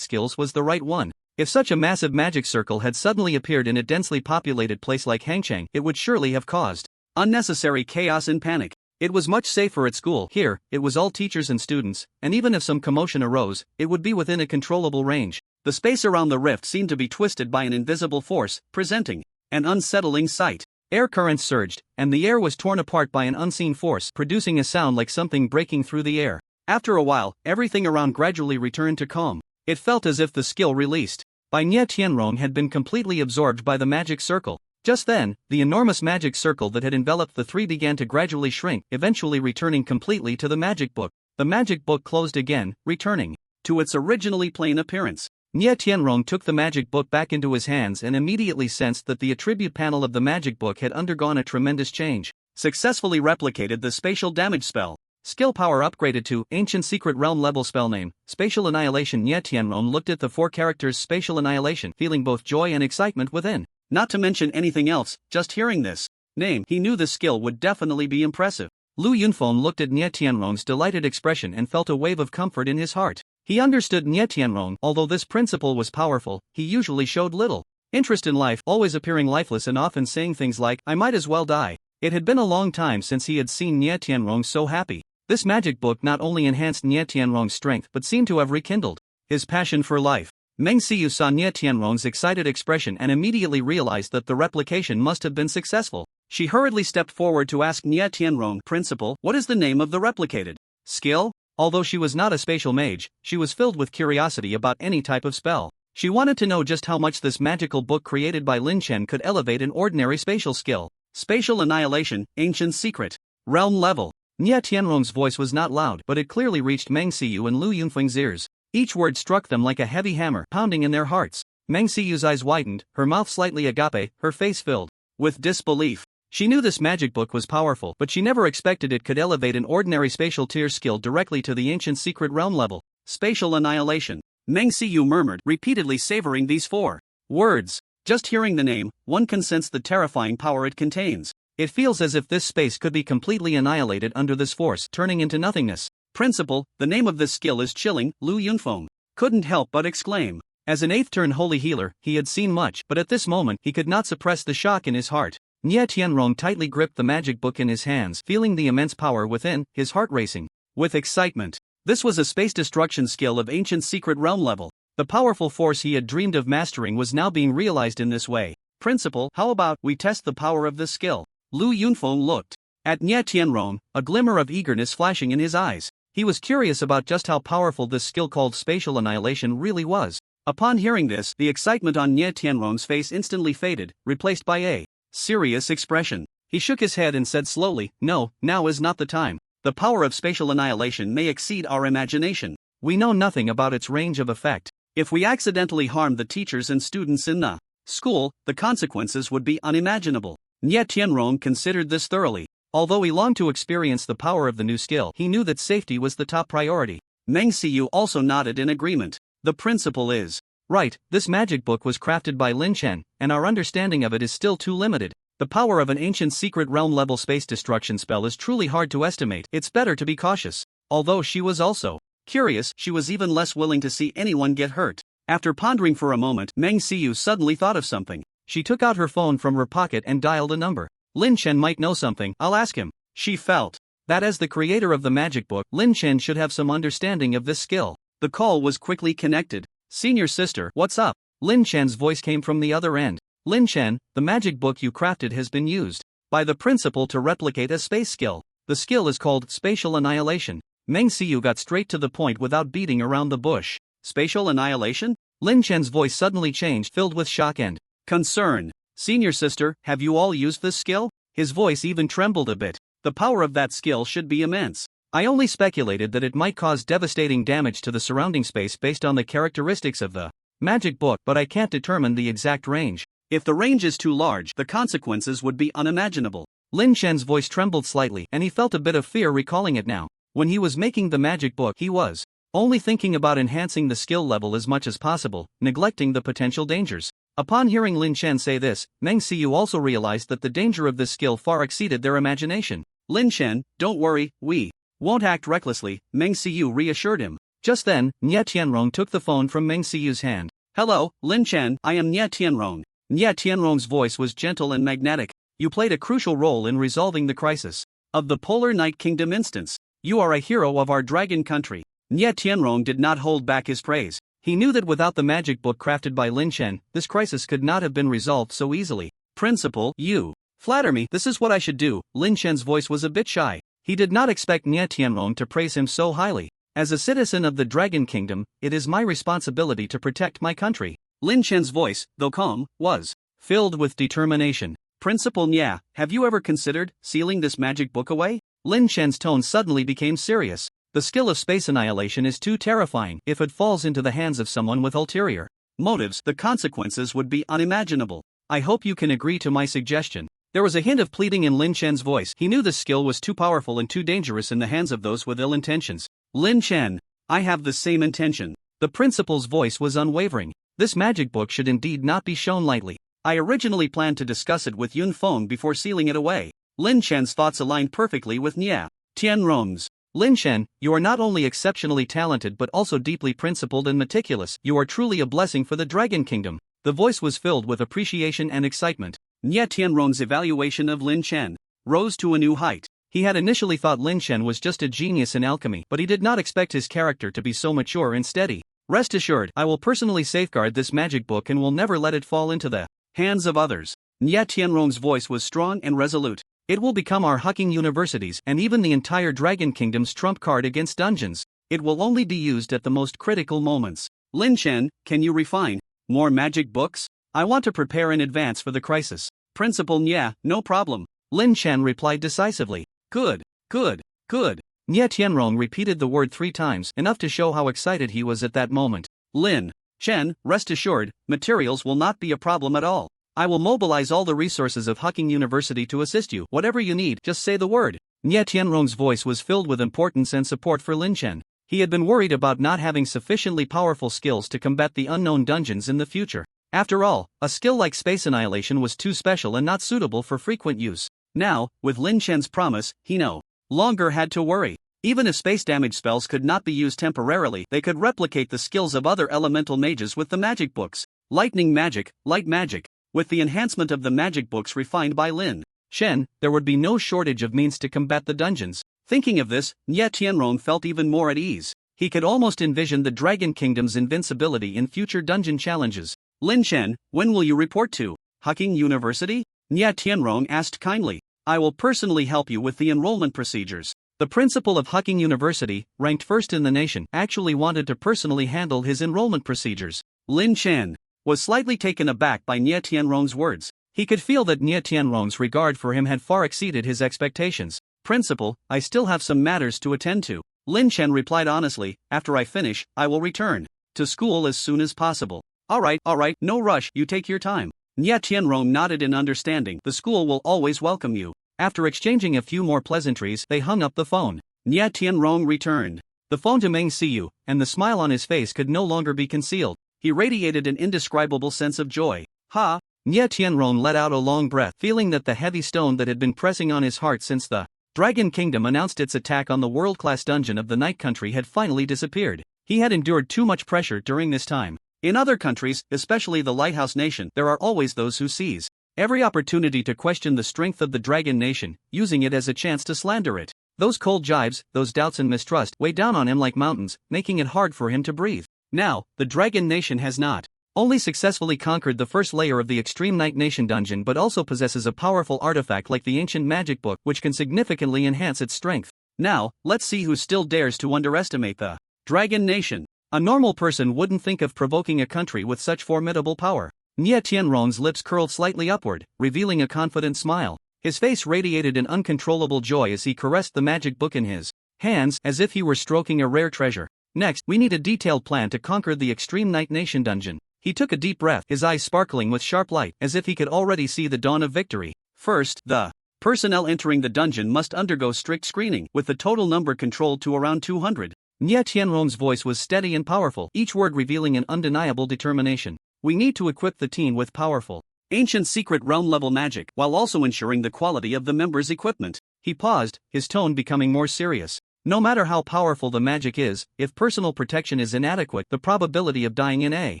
skills was the right one. If such a massive magic circle had suddenly appeared in a densely populated place like Hangchang, it would surely have caused unnecessary chaos and panic. It was much safer at school. Here, it was all teachers and students, and even if some commotion arose, it would be within a controllable range. The space around the rift seemed to be twisted by an invisible force, presenting an unsettling sight. Air currents surged, and the air was torn apart by an unseen force, producing a sound like something breaking through the air. After a while, everything around gradually returned to calm. It felt as if the skill released by Nye Tianrong had been completely absorbed by the magic circle. Just then, the enormous magic circle that had enveloped the three began to gradually shrink, eventually returning completely to the magic book. The magic book closed again, returning to its originally plain appearance. Nye Tianrong took the magic book back into his hands and immediately sensed that the attribute panel of the magic book had undergone a tremendous change. Successfully replicated the spatial damage spell. Skill power upgraded to Ancient Secret Realm level spell name, Spatial Annihilation. Nye Tianrong looked at the 4 characters Spatial Annihilation, feeling both joy and excitement within. Not to mention anything else, just hearing this name, he knew the skill would definitely be impressive. Lu Yunfeng looked at Nye Tianrong's delighted expression and felt a wave of comfort in his heart. He understood Nye Tianrong. Although this principal was powerful, he usually showed little interest in life, always appearing lifeless and often saying things like, "I might as well die." It had been a long time since he had seen Nye Tianrong so happy. This magic book not only enhanced Nye Tianrong's strength but seemed to have rekindled his passion for life. Meng Xiyu saw Nye Tianrong's excited expression and immediately realized that the replication must have been successful. She hurriedly stepped forward to ask Nye Tianrong, "Principal, what is the name of the replicated skill?" Although she was not a spatial mage, she was filled with curiosity about any type of spell. She wanted to know just how much this magical book created by Lin Chen could elevate an ordinary spatial skill. Spatial Annihilation, Ancient Secret Realm level. Nye Tianrong's voice was not loud, but it clearly reached Meng Xiyu and Lu Yunfeng's ears. Each word struck them like a heavy hammer, pounding in their hearts. Meng Xiyu's eyes widened, her mouth slightly agape, her face filled with disbelief. She knew this magic book was powerful, but she never expected it could elevate an ordinary spatial tier skill directly to the Ancient Secret Realm level. Spatial Annihilation. Meng Xiyu murmured, repeatedly savoring these 4 words. Just hearing the name, one can sense the terrifying power it contains. It feels as if this space could be completely annihilated under this force, turning into nothingness. "Principal, the name of this skill is chilling," Lu Yunfeng couldn't help but exclaim. As an 8th turn holy healer, he had seen much, but at this moment, he could not suppress the shock in his heart. Nye Tianrong tightly gripped the magic book in his hands, feeling the immense power within, his heart racing with excitement. This was a space destruction skill of Ancient Secret Realm level. The powerful force he had dreamed of mastering was now being realized in this way. "Principal, how about we test the power of this skill?" Lu Yunfeng looked at Nye Tianrong, a glimmer of eagerness flashing in his eyes. He was curious about just how powerful this skill called Spatial Annihilation really was. Upon hearing this, the excitement on Nye Tianrong's face instantly faded, replaced by a serious expression. He shook his head and said slowly, "No, now is not the time. The power of Spatial Annihilation may exceed our imagination. We know nothing about its range of effect. If we accidentally harm the teachers and students in the school, the consequences would be unimaginable." Nye Tianrong considered this thoroughly. Although he longed to experience the power of the new skill, he knew that safety was the top priority. Meng Xiyu also nodded in agreement. "The principle is right. This magic book was crafted by Lin Chen, and our understanding of it is still too limited. The power of an Ancient Secret Realm level space destruction spell is truly hard to estimate. It's better to be cautious." Although she was also curious, she was even less willing to see anyone get hurt. After pondering for a moment, Meng Xiyu suddenly thought of something. She took out her phone from her pocket and dialed a number. Lin Chen might know something, I'll ask him. She felt that as the creator of the magic book, Lin Chen should have some understanding of this skill. The call was quickly connected. "Senior sister, what's up?" Lin Chen's voice came from the other end. "Lin Chen, the magic book you crafted has been used by the principal to replicate a space skill. The skill is called Spatial Annihilation." Meng Xiu got straight to the point without beating around the bush. Spatial annihilation? Lin Chen's voice suddenly changed, filled with shock and concern. Senior sister, have you all used this skill? His voice even trembled a bit. The power of that skill should be immense. I only speculated that it might cause devastating damage to the surrounding space based on the characteristics of the magic book, but I can't determine the exact range. If the range is too large, the consequences would be unimaginable. Lin Chen's voice trembled slightly, and he felt a bit of fear recalling it now. When he was making the magic book, he was only thinking about enhancing the skill level as much as possible, neglecting the potential dangers. Upon hearing Lin Chen say this, Meng Xiu also realized that the danger of this skill far exceeded their imagination. Lin Chen, don't worry, we won't act recklessly, Meng Xiu reassured him. Just then, Nye Tianrong took the phone from Meng Xiu's hand. Hello, Lin Chen, I am Nye Tianrong. Nye Tianrong's voice was gentle and magnetic. You played a crucial role in resolving the crisis of the Polar Night Kingdom instance. You are a hero of our dragon country. Nye Tianrong did not hold back his praise. He knew that without the magic book crafted by Lin Chen, this crisis could not have been resolved so easily. Principal, you flatter me, this is what I should do. Lin Chen's voice was a bit shy. He did not expect Nye Tianrong to praise him so highly. As a citizen of the Dragon Kingdom, it is my responsibility to protect my country. Lin Chen's voice, though calm, was filled with determination. Principal Nye, have you ever considered sealing this magic book away? Lin Chen's tone suddenly became serious. The skill of space annihilation is too terrifying. If it falls into the hands of someone with ulterior motives, the consequences would be unimaginable. I hope you can agree to my suggestion. There was a hint of pleading in Lin Chen's voice. He knew this skill was too powerful and too dangerous in the hands of those with ill intentions. Lin Chen, I have the same intention. The principal's voice was unwavering. This magic book should indeed not be shown lightly. I originally planned to discuss it with Yun Feng before sealing it away. Lin Chen's thoughts aligned perfectly with Nye Tianrong's. Lin Chen, you are not only exceptionally talented but also deeply principled and meticulous. You are truly a blessing for the Dragon Kingdom. The voice was filled with appreciation and excitement. Nye Tianrong's evaluation of Lin Chen rose to a new height. He had initially thought Lin Chen was just a genius in alchemy, but he did not expect his character to be so mature and steady. Rest assured, I will personally safeguard this magic book and will never let it fall into the hands of others. Nye Tianrong's voice was strong and resolute. It will become our Hucking University's and even the entire Dragon Kingdom's trump card against dungeons. It will only be used at the most critical moments. Lin Chen, can you refine more magic books? I want to prepare in advance for the crisis. Principal Nye, no problem. Lin Chen replied decisively. Good, good, good. Nye Tianrong repeated the word 3 times, enough to show how excited he was at that moment. Lin Chen, rest assured, materials will not be a problem at all. I will mobilize all the resources of Hucking University to assist you. Whatever you need, just say the word. Nye Tianrong's voice was filled with importance and support for Lin Chen. He had been worried about not having sufficiently powerful skills to combat the unknown dungeons in the future. After all, a skill like space annihilation was too special and not suitable for frequent use. Now, with Lin Chen's promise, he no longer had to worry. Even if space damage spells could not be used temporarily, they could replicate the skills of other elemental mages with the magic books. Lightning magic, light magic. With the enhancement of the magic books refined by Lin Chen, there would be no shortage of means to combat the dungeons. Thinking of this, Nye Tianrong felt even more at ease. He could almost envision the Dragon Kingdom's invincibility in future dungeon challenges. Lin Chen, when will you report to Hucking University? Nye Tianrong asked kindly. I will personally help you with the enrollment procedures. The principal of Hucking University, ranked first in the nation, actually wanted to personally handle his enrollment procedures. Lin Chen was slightly taken aback by Nye Tianrong's words. He could feel that Nye Tianrong's regard for him had far exceeded his expectations. Principal, I still have some matters to attend to. Lin Chen replied honestly, after I finish, I will return to school as soon as possible. Alright, no rush, you take your time. Nye Tianrong nodded in understanding. The school will always welcome you. After exchanging a few more pleasantries, they hung up the phone. Nye Tianrong returned the phone to Meng Xiu, and the smile on his face could no longer be concealed. He radiated an indescribable sense of joy. Ha! Nye Tianrong let out a long breath, feeling that the heavy stone that had been pressing on his heart since the Dragon Kingdom announced its attack on the world-class dungeon of the Night Country had finally disappeared. He had endured too much pressure during this time. In other countries, especially the Lighthouse Nation, there are always those who seize every opportunity to question the strength of the Dragon Nation, using it as a chance to slander it. Those cold jibes, those doubts and mistrust weigh down on him like mountains, making it hard for him to breathe. Now, the Dragon Nation has not only successfully conquered the first layer of the Extreme Night Nation dungeon but also possesses a powerful artifact like the ancient magic book which can significantly enhance its strength. Now, let's see who still dares to underestimate the Dragon Nation. A normal person wouldn't think of provoking a country with such formidable power. Nie Tianrong's lips curled slightly upward, revealing a confident smile. His face radiated an uncontrollable joy as he caressed the magic book in his hands as if he were stroking a rare treasure. Next, we need a detailed plan to conquer the Extreme Night Nation dungeon. He took a deep breath, his eyes sparkling with sharp light, as if he could already see the dawn of victory. First, the personnel entering the dungeon must undergo strict screening, with the total number controlled to around 200. Nie Tianrong's voice was steady and powerful, each word revealing an undeniable determination. We need to equip the team with powerful, ancient secret realm-level magic, while also ensuring the quality of the members' equipment. He paused, his tone becoming more serious. No matter how powerful the magic is, if personal protection is inadequate, the probability of dying in a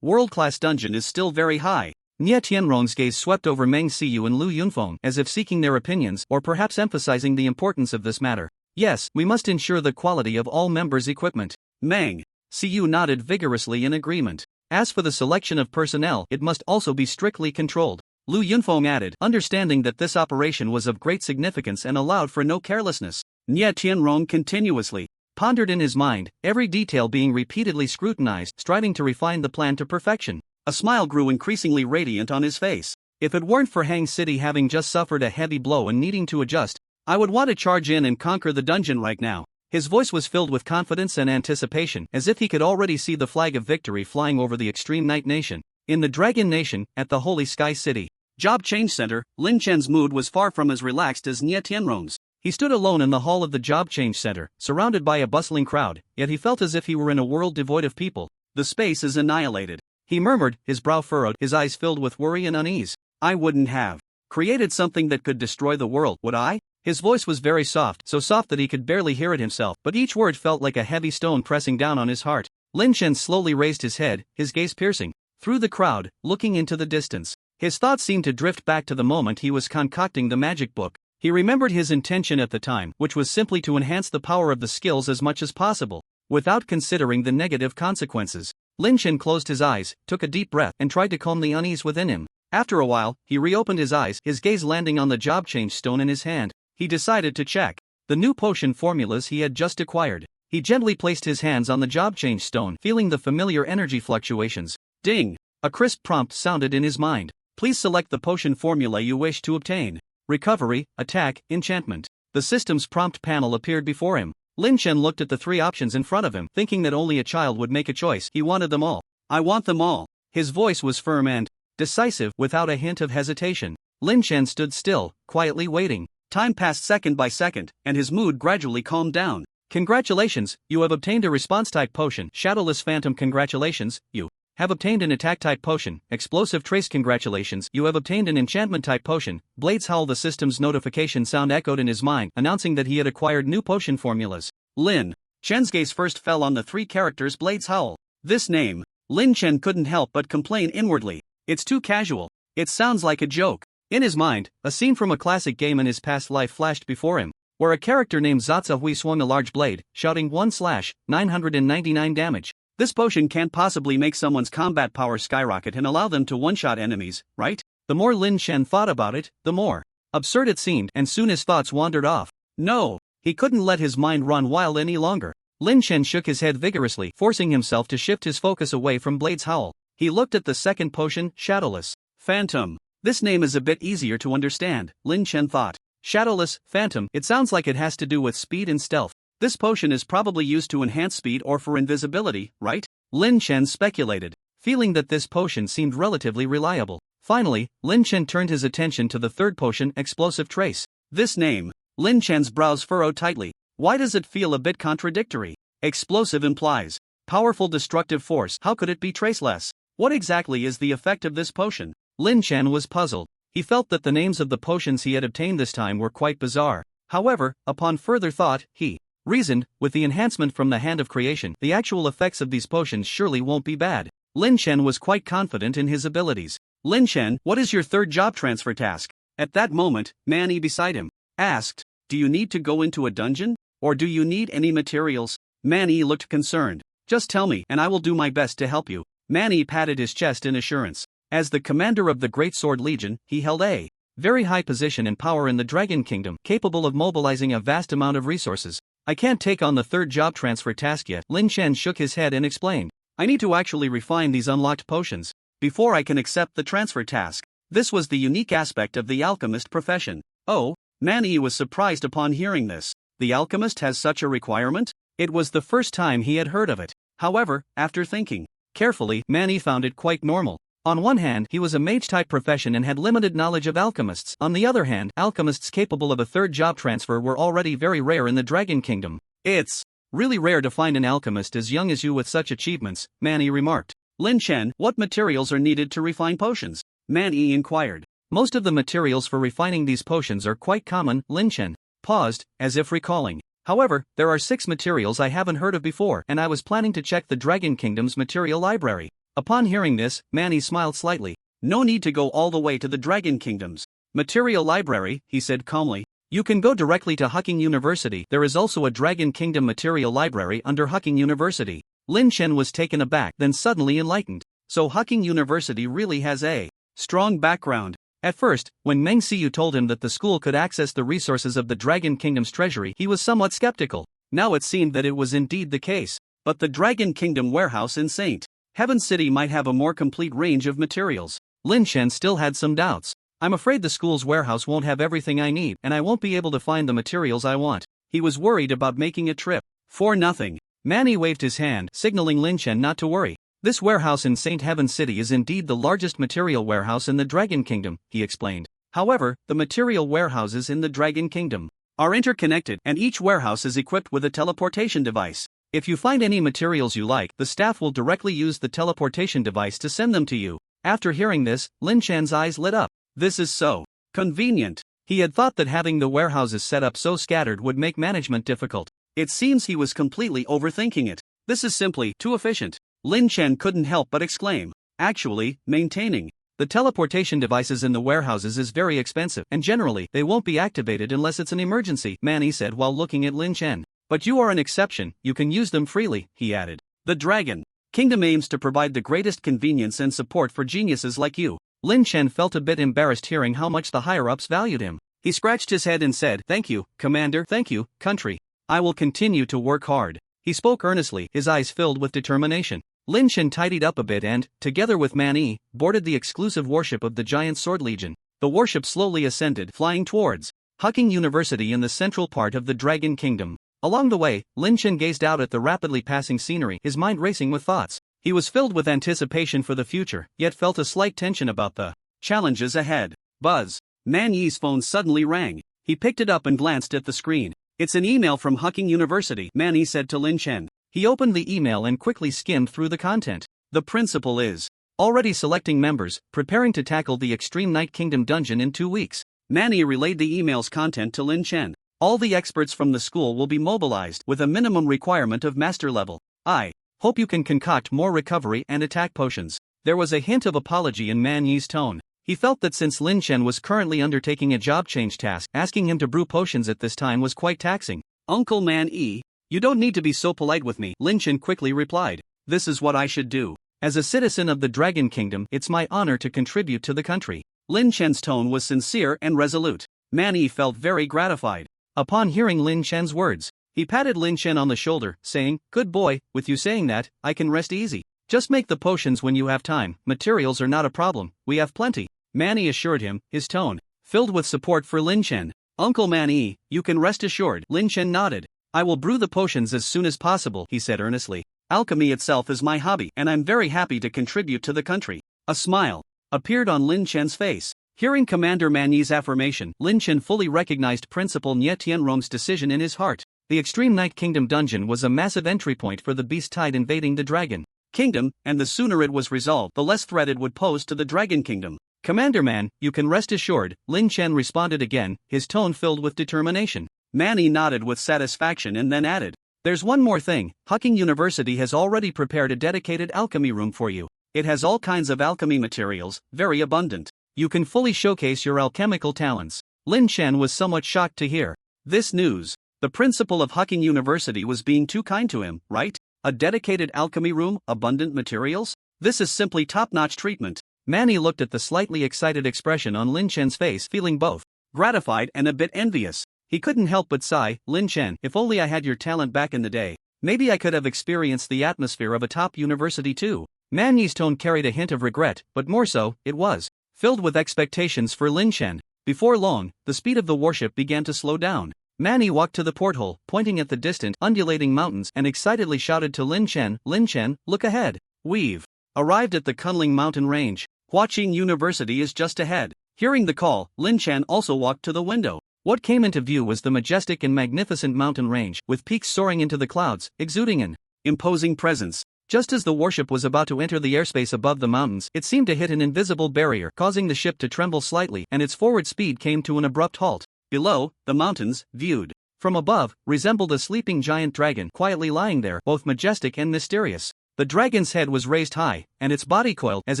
world-class dungeon is still very high. Nie Tianrong's gaze swept over Meng Xiyu and Lu Yunfeng, as if seeking their opinions, or perhaps emphasizing the importance of this matter. Yes, we must ensure the quality of all members' equipment. Meng Xiyu nodded vigorously in agreement. As for the selection of personnel, it must also be strictly controlled. Lu Yunfeng added, understanding that this operation was of great significance and allowed for no carelessness. Nie Tianrong continuously pondered in his mind, every detail being repeatedly scrutinized, striving to refine the plan to perfection. A smile grew increasingly radiant on his face. If it weren't for Hang City having just suffered a heavy blow and needing to adjust, I would want to charge in and conquer the dungeon right now. His voice was filled with confidence and anticipation, as if he could already see the flag of victory flying over the Extreme Night Nation. In the Dragon Nation, at the Holy Sky City Job Change Center, Lin Chen's mood was far from as relaxed as Nie Tianrong's. He stood alone in the hall of the Job Change Center, surrounded by a bustling crowd, yet he felt as if he were in a world devoid of people. The space is annihilated. He murmured, his brow furrowed, his eyes filled with worry and unease. I wouldn't have created something that could destroy the world, would I? His voice was very soft, so soft that he could barely hear it himself, but each word felt like a heavy stone pressing down on his heart. Lin Chen slowly raised his head, his gaze piercing through the crowd, looking into the distance. His thoughts seemed to drift back to the moment he was concocting the magic book. He remembered his intention at the time, which was simply to enhance the power of the skills as much as possible, without considering the negative consequences. Lin Chen closed his eyes, took a deep breath, and tried to calm the unease within him. After a while, he reopened his eyes, his gaze landing on the job change stone in his hand. He decided to check the new potion formulas he had just acquired. He gently placed his hands on the job change stone, feeling the familiar energy fluctuations. Ding! A crisp prompt sounded in his mind. Please select the potion formula you wish to obtain. Recovery, attack, enchantment. The system's prompt panel appeared before him. Lin Chen looked at the three options in front of him, thinking that only a child would make a choice. He wanted them all. I want them all. His voice was firm and decisive, without a hint of hesitation. Lin Chen stood still, quietly waiting. Time passed second by second, and his mood gradually calmed down. Congratulations, you have obtained a response-type potion. Shadowless Phantom. Congratulations, you have obtained an attack-type potion. Explosive Trace. Congratulations, you have obtained an enchantment-type potion. Blades Howl. The system's notification sound echoed in his mind, announcing that he had acquired new potion formulas. Lin Chen's gaze first fell on the three characters Blades Howl. This name, Lin Chen couldn't help but complain inwardly. It's too casual. It sounds like a joke. In his mind, a scene from a classic game in his past life flashed before him, where a character named Zatsa Hui swung a large blade, shouting 1/999 damage. This potion can't possibly make someone's combat power skyrocket and allow them to one-shot enemies, right? The more Lin Chen thought about it, the more absurd it seemed, and soon his thoughts wandered off. No, he couldn't let his mind run wild any longer. Lin Chen shook his head vigorously, forcing himself to shift his focus away from Blades Howl. He looked at the second potion, Shadowless Phantom. This name is a bit easier to understand, Lin Chen thought. Shadowless Phantom. It sounds like it has to do with speed and stealth. This potion is probably used to enhance speed or for invisibility, right? Lin Chen speculated, feeling that this potion seemed relatively reliable. Finally, Lin Chen turned his attention to the third potion, Explosive Trace. This name, Lin Chen's brows furrowed tightly. Why does it feel a bit contradictory? Explosive implies powerful destructive force. How could it be traceless? What exactly is the effect of this potion? Lin Chen was puzzled. He felt that the names of the potions he had obtained this time were quite bizarre. However, upon further thought, he reasoned, with the enhancement from the Hand of Creation, the actual effects of these potions surely won't be bad. Lin Chen was quite confident in his abilities. Lin Chen, what is your third job transfer task? At that moment, Manny beside him asked, do you need to go into a dungeon? Or do you need any materials? Manny looked concerned. Just tell me, and I will do my best to help you. Manny patted his chest in assurance. As the commander of the Great Sword Legion, he held a very high position and power in the Dragon Kingdom, capable of mobilizing a vast amount of resources. I can't take on the third job transfer task yet. Lin Chen shook his head and explained. I need to actually refine these unlocked potions before I can accept the transfer task. This was the unique aspect of the alchemist profession. Oh, Manhwa was surprised upon hearing this. The alchemist has such a requirement? It was the first time he had heard of it. However, after thinking carefully, Manhwa found it quite normal. On one hand, he was a mage-type profession and had limited knowledge of alchemists. On the other hand, alchemists capable of a third job transfer were already very rare in the Dragon Kingdom. It's really rare to find an alchemist as young as you with such achievements, Manhwa remarked. Lin Chen, what materials are needed to refine potions? Manhwa inquired. Most of the materials for refining these potions are quite common. Lin Chen paused, as if recalling. However, there are 6 materials I haven't heard of before, and I was planning to check the Dragon Kingdom's material library. Upon hearing this, Manhwa smiled slightly. No need to go all the way to the Dragon Kingdom's material library, he said calmly. You can go directly to Hucking University. There is also a Dragon Kingdom material library under Hucking University. Lin Chen was taken aback, then suddenly enlightened. So Hucking University really has a strong background. At first, when Meng Xiu told him that the school could access the resources of the Dragon Kingdom's treasury, he was somewhat skeptical. Now it seemed that it was indeed the case. But the Dragon Kingdom warehouse in St. Heaven City might have a more complete range of materials. Lin Chen still had some doubts. I'm afraid the school's warehouse won't have everything I need, and I won't be able to find the materials I want. He was worried about making a trip. For nothing. Manhwa waved his hand, signaling Lin Chen not to worry. This warehouse in St. Heaven City is indeed the largest material warehouse in the Dragon Kingdom, he explained. However, the material warehouses in the Dragon Kingdom are interconnected, and each warehouse is equipped with a teleportation device. If you find any materials you like, the staff will directly use the teleportation device to send them to you. After hearing this, Lin Chen's eyes lit up. This is so convenient. He had thought that having the warehouses set up so scattered would make management difficult. It seems he was completely overthinking it. This is simply too efficient. Lin Chen couldn't help but exclaim. Actually, maintaining the teleportation devices in the warehouses is very expensive, and generally, they won't be activated unless it's an emergency, Manhwa said while looking at Lin Chen. But you are an exception, you can use them freely, he added. The Dragon Kingdom aims to provide the greatest convenience and support for geniuses like you. Lin Chen felt a bit embarrassed hearing how much the higher-ups valued him. He scratched his head and said, Thank you, Commander, thank you, country. I will continue to work hard. He spoke earnestly, his eyes filled with determination. Lin Chen tidied up a bit and, together with Manhwa, boarded the exclusive warship of the Giant Sword Legion. The warship slowly ascended, flying towards Hucking University in the central part of the Dragon Kingdom. Along the way, Lin Chen gazed out at the rapidly passing scenery, his mind racing with thoughts. He was filled with anticipation for the future, yet felt a slight tension about the challenges ahead. Buzz. Manhwa's phone suddenly rang. He picked it up and glanced at the screen. It's an email from Hucking University, Manhwa said to Lin Chen. He opened the email and quickly skimmed through the content. The principal is already selecting members, preparing to tackle the Extreme Night Kingdom dungeon in 2 weeks. Manhwa relayed the email's content to Lin Chen. All the experts from the school will be mobilized with a minimum requirement of master level. I hope you can concoct more recovery and attack potions. There was a hint of apology in Manhwa's tone. He felt that since Lin Chen was currently undertaking a job change task, asking him to brew potions at this time was quite taxing. Uncle Manhwa, you don't need to be so polite with me, Lin Chen quickly replied. This is what I should do. As a citizen of the Dragon Kingdom, it's my honor to contribute to the country. Lin Chen's tone was sincere and resolute. Manhwa felt very gratified. Upon hearing Lin Chen's words, he patted Lin Chen on the shoulder, saying, Good boy, with you saying that, I can rest easy. Just make the potions when you have time, materials are not a problem, we have plenty. Manhwa assured him, his tone filled with support for Lin Chen. Uncle Manhwa, you can rest assured. Lin Chen nodded. I will brew the potions as soon as possible, he said earnestly. Alchemy itself is my hobby, and I'm very happy to contribute to the country. A smile appeared on Lin Chen's face. Hearing Commander Manhwa's affirmation, Lin Chen fully recognized Principal Nie Tianrong's decision in his heart. The Extreme Night Kingdom dungeon was a massive entry point for the beast tide invading the Dragon Kingdom, and the sooner it was resolved, the less threat it would pose to the Dragon Kingdom. Commander Man, you can rest assured, Lin Chen responded again, his tone filled with determination. Manhwa nodded with satisfaction and then added, There's one more thing, Hucking University has already prepared a dedicated alchemy room for you. It has all kinds of alchemy materials, very abundant. You can fully showcase your alchemical talents. Lin Chen was somewhat shocked to hear this news. The principal of Hucking University was being too kind to him, right? A dedicated alchemy room, abundant materials? This is simply top-notch treatment. Manhwa looked at the slightly excited expression on Lin Chen's face, feeling both gratified and a bit envious. He couldn't help but sigh. Lin Chen, if only I had your talent back in the day. Maybe I could have experienced the atmosphere of a top university too. Man Yi's tone carried a hint of regret, but more so, it was filled with expectations for Lin Chen. Before long, the speed of the warship began to slow down. Man Yi walked to the porthole, pointing at the distant, undulating mountains and excitedly shouted to Lin Chen, look ahead. We've arrived at the Kunling mountain range. Huaqing University is just ahead. Hearing the call, Lin Chen also walked to the window. What came into view was the majestic and magnificent mountain range, with peaks soaring into the clouds, exuding an imposing presence. Just as the warship was about to enter the airspace above the mountains, it seemed to hit an invisible barrier, causing the ship to tremble slightly, and its forward speed came to an abrupt halt. Below, the mountains, viewed from above, resembled a sleeping giant dragon quietly lying there, both majestic and mysterious. The dragon's head was raised high, and its body coiled as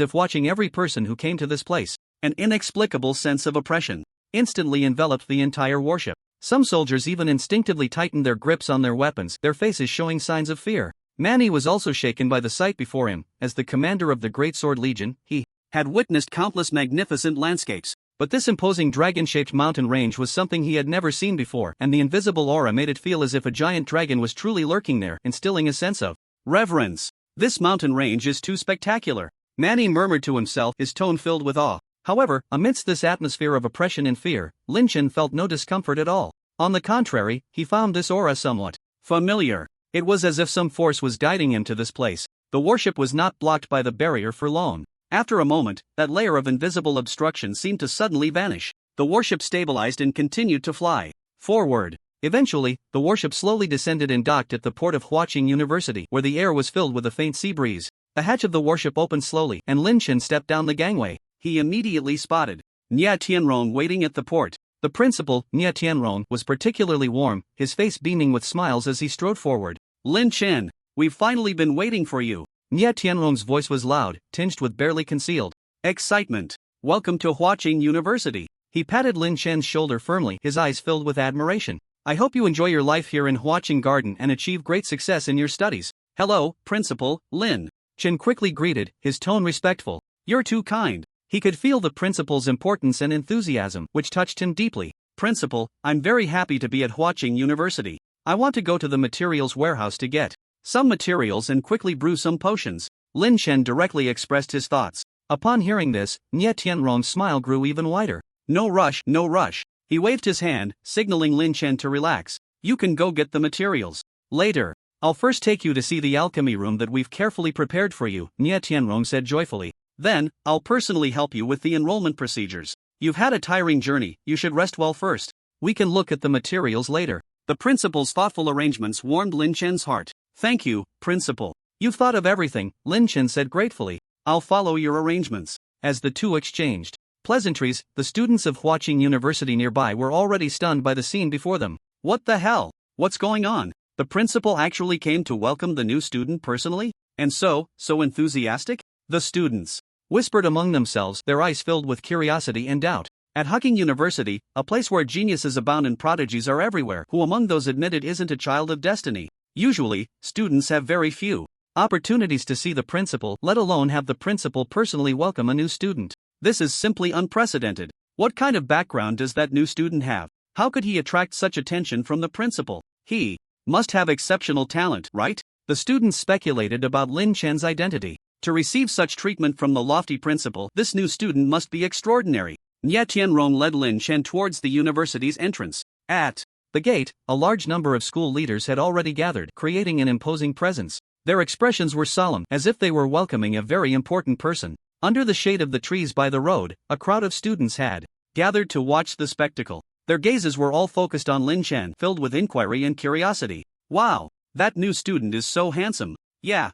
if watching every person who came to this place. An inexplicable sense of oppression instantly enveloped the entire warship. Some soldiers even instinctively tightened their grips on their weapons, their faces showing signs of fear. Man Yi was also shaken by the sight before him. As the commander of the Great Sword Legion, he had witnessed countless magnificent landscapes, but this imposing dragon-shaped mountain range was something he had never seen before, and the invisible aura made it feel as if a giant dragon was truly lurking there, instilling a sense of reverence. This mountain range is too spectacular, Man Yi murmured to himself, his tone filled with awe. However, amidst this atmosphere of oppression and fear, Lin Chen felt no discomfort at all. On the contrary, he found this aura somewhat familiar. It was as if some force was guiding him to this place. The warship was not blocked by the barrier for long. After a moment, that layer of invisible obstruction seemed to suddenly vanish. The warship stabilized and continued to fly forward. Eventually, the warship slowly descended and docked at the port of Huaqing University, where the air was filled with a faint sea breeze. The hatch of the warship opened slowly, and Lin Chen stepped down the gangway. He immediately spotted Nia Tianrong waiting at the port. The principal, Nia Tianrong, was particularly warm, his face beaming with smiles as he strode forward. Lin Chen, we've finally been waiting for you. Nia Tianrong's voice was loud, tinged with barely concealed excitement. Welcome to Huaqing University. He patted Lin Chen's shoulder firmly, his eyes filled with admiration. I hope you enjoy your life here in Huaqing Garden and achieve great success in your studies. Hello, Principal, Lin Chen quickly greeted, his tone respectful. You're too kind. He could feel the principal's importance and enthusiasm, which touched him deeply. Principal, I'm very happy to be at Huaqing University. I want to go to the materials warehouse to get some materials and quickly brew some potions. Lin Chen directly expressed his thoughts. Upon hearing this, Nye Tianrong's smile grew even wider. No rush, no rush. He waved his hand, signaling Lin Chen to relax. You can go get the materials later. I'll first take you to see the alchemy room that we've carefully prepared for you, Nye Tianrong said joyfully. Then, I'll personally help you with the enrollment procedures. You've had a tiring journey, you should rest well first. We can look at the materials later. The principal's thoughtful arrangements warmed Lin Chen's heart. Thank you, Principal. You've thought of everything, Lin Chen said gratefully. I'll follow your arrangements. As the two exchanged pleasantries, the students of Huaqing University nearby were already stunned by the scene before them. What the hell? What's going on? The principal actually came to welcome the new student personally? And so enthusiastic? The students whispered among themselves, their eyes filled with curiosity and doubt. At Huaqing University, a place where geniuses abound and prodigies are everywhere, who among those admitted isn't a child of destiny? Usually, students have very few opportunities to see the principal, let alone have the principal personally welcome a new student. This is simply unprecedented. What kind of background does that new student have? How could he attract such attention from the principal? He must have exceptional talent, right? The students speculated about Lin Chen's identity. To receive such treatment from the lofty principal, this new student must be extraordinary. Nye Tianrong led Lin Chen towards the university's entrance. At the gate, a large number of school leaders had already gathered, creating an imposing presence. Their expressions were solemn, as if they were welcoming a very important person. Under the shade of the trees by the road, a crowd of students had gathered to watch the spectacle. Their gazes were all focused on Lin Chen, filled with inquiry and curiosity. Wow, that new student is so handsome. Yeah,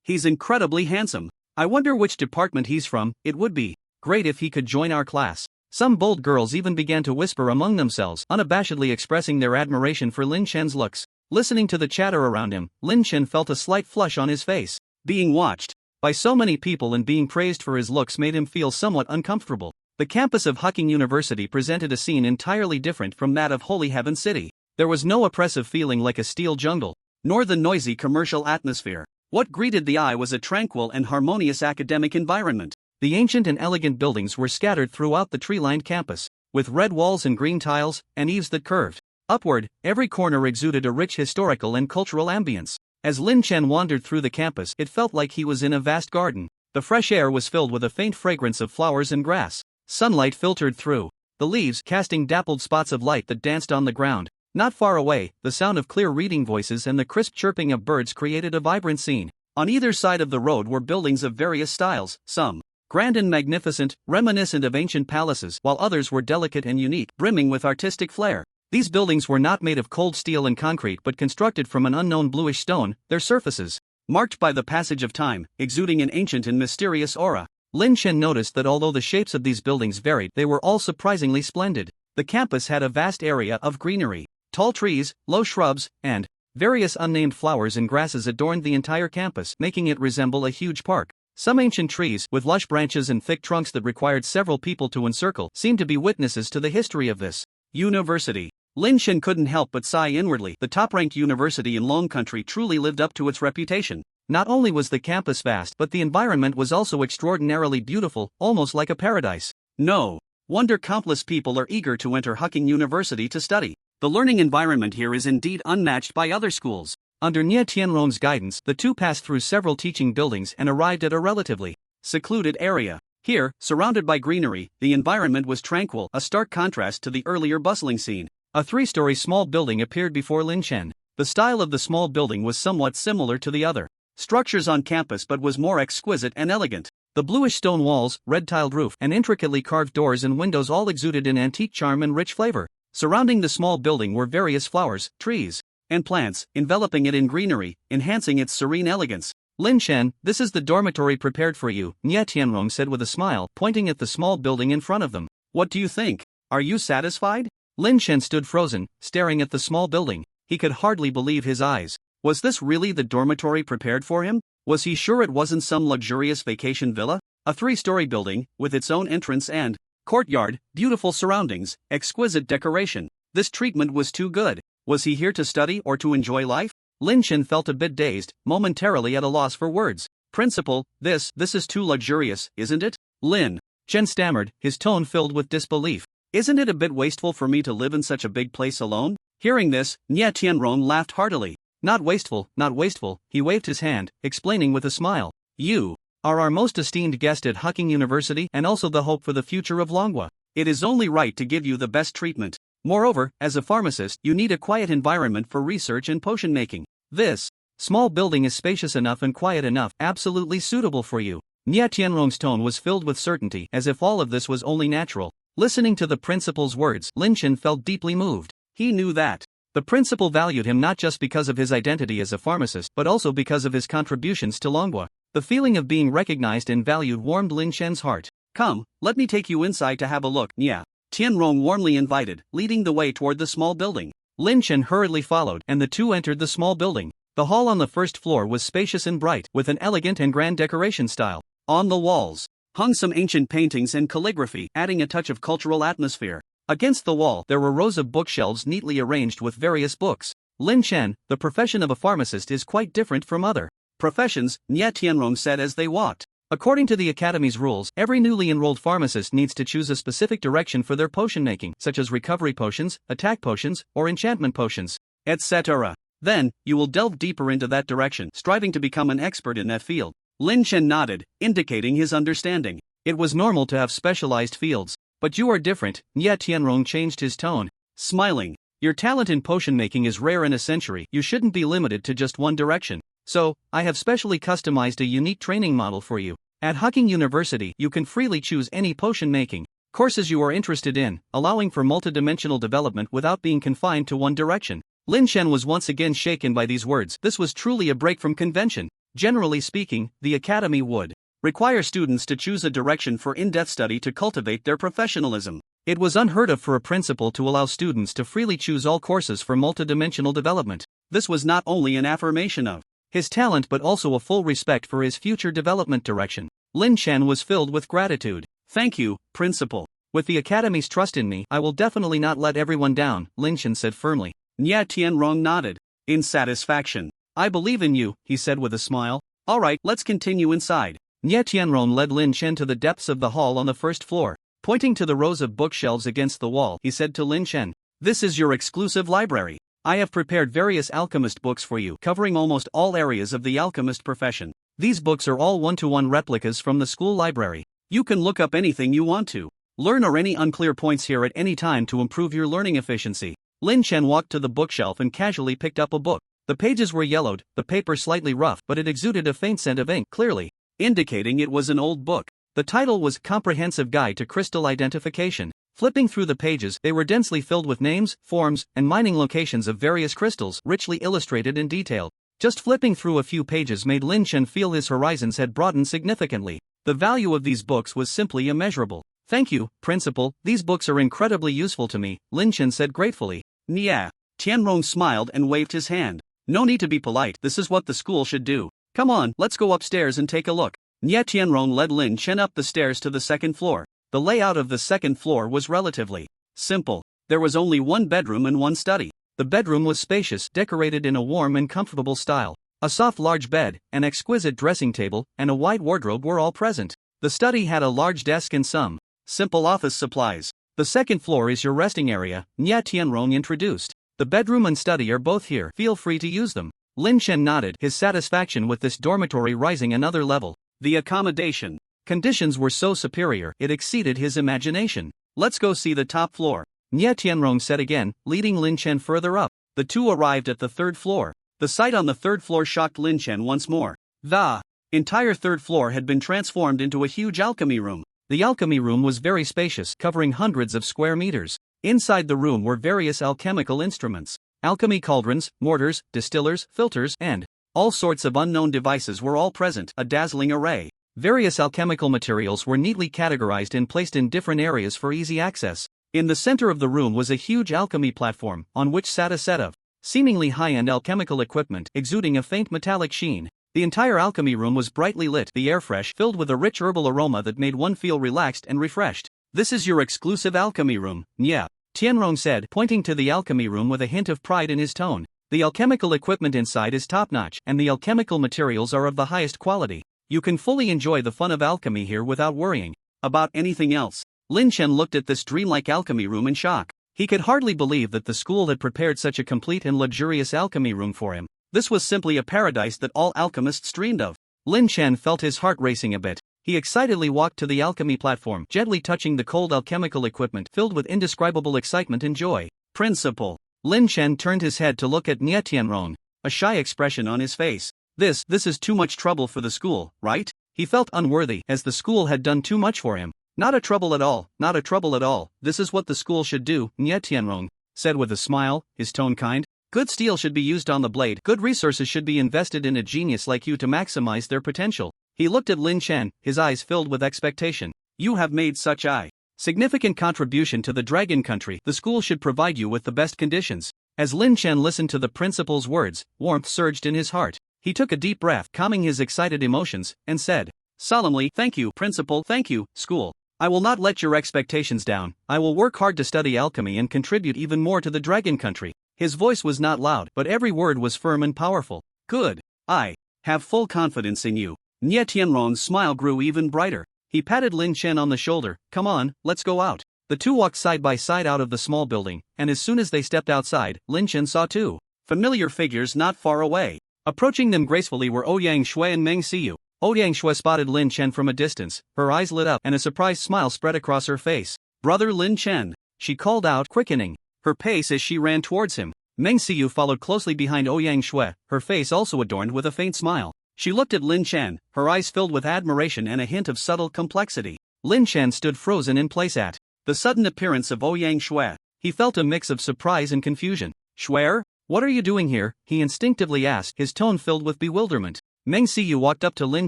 he's incredibly handsome. I wonder which department he's from. It would be great if he could join our class. Some bold girls even began to whisper among themselves, unabashedly expressing their admiration for Lin Chen's looks. Listening to the chatter around him, Lin Chen felt a slight flush on his face. Being watched by so many people and being praised for his looks made him feel somewhat uncomfortable. The campus of Huaqing University presented a scene entirely different from that of Holy Heaven City. There was no oppressive feeling like a steel jungle, nor the noisy commercial atmosphere. What greeted the eye was a tranquil and harmonious academic environment. The ancient and elegant buildings were scattered throughout the tree-lined campus. with red walls and green tiles, and eaves that curved upward. Every corner exuded a rich historical and cultural ambience. As Lin Chen wandered through the campus, it felt like he was in a vast garden. The fresh air was filled with a faint fragrance of flowers and grass. Sunlight filtered through the leaves, casting dappled spots of light that danced on the ground. Not far away, the sound of clear reading voices and the crisp chirping of birds created a vibrant scene. On either side of the road were buildings of various styles, some grand and magnificent, reminiscent of ancient palaces, while others were delicate and unique, brimming with artistic flair. These buildings were not made of cold steel and concrete but constructed from an unknown bluish stone, their surfaces marked by the passage of time, exuding an ancient and mysterious aura. Lin Chen noticed that although the shapes of these buildings varied, they were all surprisingly splendid. The campus had a vast area of greenery. Tall trees, low shrubs, and various unnamed flowers and grasses adorned the entire campus, making it resemble a huge park. Some ancient trees, with lush branches and thick trunks that required several people to encircle, seemed to be witnesses to the history of this university. Lin Chen couldn't help but sigh inwardly. The top-ranked university in Long Country truly lived up to its reputation. Not only was the campus vast, but the environment was also extraordinarily beautiful, almost like a paradise. No wonder countless people are eager to enter Hucking University to study. The learning environment here is indeed unmatched by other schools. Under Nie Tianrong's guidance, the two passed through several teaching buildings and arrived at a relatively secluded area. Here, surrounded by greenery, the environment was tranquil, a stark contrast to the earlier bustling scene. A three-story small building appeared before Lin Chen. The style of the small building was somewhat similar to the other structures on campus but was more exquisite and elegant. The bluish stone walls, red-tiled roof, and intricately carved doors and windows all exuded an antique charm and rich flavor. Surrounding the small building were various flowers, trees, and plants, enveloping it in greenery, enhancing its serene elegance. Lin Chen, this is the dormitory prepared for you, Nie Tianrong said with a smile, pointing at the small building in front of them. What do you think? Are you satisfied? Lin Chen stood frozen, staring at the small building. He could hardly believe his eyes. Was this really the dormitory prepared for him? Was he sure it wasn't some luxurious vacation villa? A three-story building, with its own entrance and courtyard, beautiful surroundings, exquisite decoration. This treatment was too good. Was he here to study or to enjoy life? Lin Chen felt a bit dazed, momentarily at a loss for words. Principal, this is too luxurious, isn't it? Lin Chen stammered, his tone filled with disbelief. Isn't it a bit wasteful for me to live in such a big place alone? Hearing this, Nie Tianrong laughed heartily. Not wasteful, not wasteful, he waved his hand, explaining with a smile. You are our most esteemed guest at Hucking University and also the hope for the future of Longhua. It is only right to give you the best treatment. Moreover, as a pharmacist, you need a quiet environment for research and potion making. This small building is spacious enough and quiet enough, absolutely suitable for you. Nie Tianrong's tone was filled with certainty, as if all of this was only natural. Listening to the principal's words, Lin Chen felt deeply moved. He knew that the principal valued him not just because of his identity as a pharmacist, but also because of his contributions to Longhua. The feeling of being recognized and valued warmed Lin Chen's heart. Come, let me take you inside to have a look, Nie Tianrong warmly invited, leading the way toward the small building. Lin Chen hurriedly followed, and the two entered the small building. The hall on the first floor was spacious and bright, with an elegant and grand decoration style. On the walls hung some ancient paintings and calligraphy, adding a touch of cultural atmosphere. Against the wall, there were rows of bookshelves neatly arranged with various books. Lin Chen, the profession of a pharmacist is quite different from other professions, Nie Tianrong said as they walked. According to the Academy's rules, every newly enrolled pharmacist needs to choose a specific direction for their potion making, such as recovery potions, attack potions, or enchantment potions, etc. Then, you will delve deeper into that direction, striving to become an expert in that field. Lin Chen nodded, indicating his understanding. It was normal to have specialized fields. But you are different, Nie Tianrong changed his tone, smiling. Your talent in potion making is rare in a century, you shouldn't be limited to just one direction. So, I have specially customized a unique training model for you. At Hucking University, you can freely choose any potion making courses you are interested in, allowing for multidimensional development without being confined to one direction. Lin Chen was once again shaken by these words. This was truly a break from convention. Generally speaking, the academy would require students to choose a direction for in-depth study to cultivate their professionalism. It was unheard of for a principal to allow students to freely choose all courses for multidimensional development. This was not only an affirmation of his talent but also a full respect for his future development direction. Lin Chen was filled with gratitude. Thank you, principal. With the academy's trust in me, I will definitely not let everyone down, Lin Chen said firmly. Nie Tianrong nodded in satisfaction. I believe in you, he said with a smile. Alright, let's continue inside. Nie Tianrong led Lin Chen to the depths of the hall on the first floor. Pointing to the rows of bookshelves against the wall, he said to Lin Chen, "This is your exclusive library. I have prepared various alchemist books for you, covering almost all areas of the alchemist profession. These books are all one-to-one replicas from the school library. You can look up anything you want to learn or any unclear points here at any time to improve your learning efficiency." Lin Chen walked to the bookshelf and casually picked up a book. The pages were yellowed, the paper slightly rough, but it exuded a faint scent of ink, clearly indicating it was an old book. The title was Comprehensive Guide to Crystal Identification. Flipping through the pages, they were densely filled with names, forms, and mining locations of various crystals, richly illustrated and detailed. Just flipping through a few pages made Lin Chen feel his horizons had broadened significantly. The value of these books was simply immeasurable. "Thank you, Principal, these books are incredibly useful to me," Lin Chen said gratefully. "Yeah." Tianrong smiled and waved his hand. "No need to be polite, this is what the school should do. Come on, let's go upstairs and take a look." Nye Tianrong led Lin Chen up the stairs to the second floor. The layout of the second floor was relatively simple. There was only one bedroom and one study. The bedroom was spacious, decorated in a warm and comfortable style. A soft large bed, an exquisite dressing table, and a wide wardrobe were all present. The study had a large desk and some simple office supplies. "The second floor is your resting area," Nye Tianrong introduced. "The bedroom and study are both here, feel free to use them." Lin Chen nodded, his satisfaction with this dormitory rising another level. The accommodation conditions were so superior, it exceeded his imagination. "Let's go see the top floor," Nye Tianrong said again, leading Lin Chen further up. The two arrived at the third floor. The sight on the third floor shocked Lin Chen once more. The entire third floor had been transformed into a huge alchemy room. The alchemy room was very spacious, covering hundreds of square meters. Inside the room were various alchemical instruments. Alchemy cauldrons, mortars, distillers, filters, and all sorts of unknown devices were all present, a dazzling array. Various alchemical materials were neatly categorized and placed in different areas for easy access. In the center of the room was a huge alchemy platform, on which sat a set of seemingly high-end alchemical equipment, exuding a faint metallic sheen. The entire alchemy room was brightly lit, the air fresh, filled with a rich herbal aroma that made one feel relaxed and refreshed. "This is your exclusive alchemy room," Nye Tianrong said, pointing to the alchemy room with a hint of pride in his tone. "The alchemical equipment inside is top-notch, and the alchemical materials are of the highest quality. You can fully enjoy the fun of alchemy here without worrying about anything else." Lin Chen looked at this dreamlike alchemy room in shock. He could hardly believe that the school had prepared such a complete and luxurious alchemy room for him. This was simply a paradise that all alchemists dreamed of. Lin Chen felt his heart racing a bit. He excitedly walked to the alchemy platform, gently touching the cold alchemical equipment, filled with indescribable excitement and joy. "Principal." Lin Chen turned his head to look at Nye Tianrong, a shy expression on his face. This is too much trouble for the school, right?" He felt unworthy, as the school had done too much for him. "Not a trouble at all, not a trouble at all, this is what the school should do," Nye Tianrong said with a smile, his tone kind. "Good steel should be used on the blade, good resources should be invested in a genius like you to maximize their potential." He looked at Lin Chen, his eyes filled with expectation. "You have made such a significant contribution to the Dragon Country, the school should provide you with the best conditions." As Lin Chen listened to the principal's words, warmth surged in his heart. He took a deep breath, calming his excited emotions, and said solemnly, "Thank you, Principal, thank you, school. I will not let your expectations down. I will work hard to study alchemy and contribute even more to the Dragon Country." His voice was not loud, but every word was firm and powerful. "Good. I have full confidence in you." Nye Tianrong's smile grew even brighter. He patted Lin Chen on the shoulder. "Come on, let's go out." The two walked side by side out of the small building, and as soon as they stepped outside, Lin Chen saw two familiar figures not far away. Approaching them gracefully were Ouyang Shui and Meng Xiyu. Ouyang Shui spotted Lin Chen from a distance, her eyes lit up and a surprised smile spread across her face. "Brother Lin Chen," she called out, quickening her pace as she ran towards him. Meng Xiyu followed closely behind Ouyang Shui, her face also adorned with a faint smile. She looked at Lin Chen, her eyes filled with admiration and a hint of subtle complexity. Lin Chen stood frozen in place at the sudden appearance of Ouyang Shui. He felt a mix of surprise and confusion. "Shui'er, what are you doing here?" he instinctively asked, his tone filled with bewilderment. Meng Xiyu walked up to Lin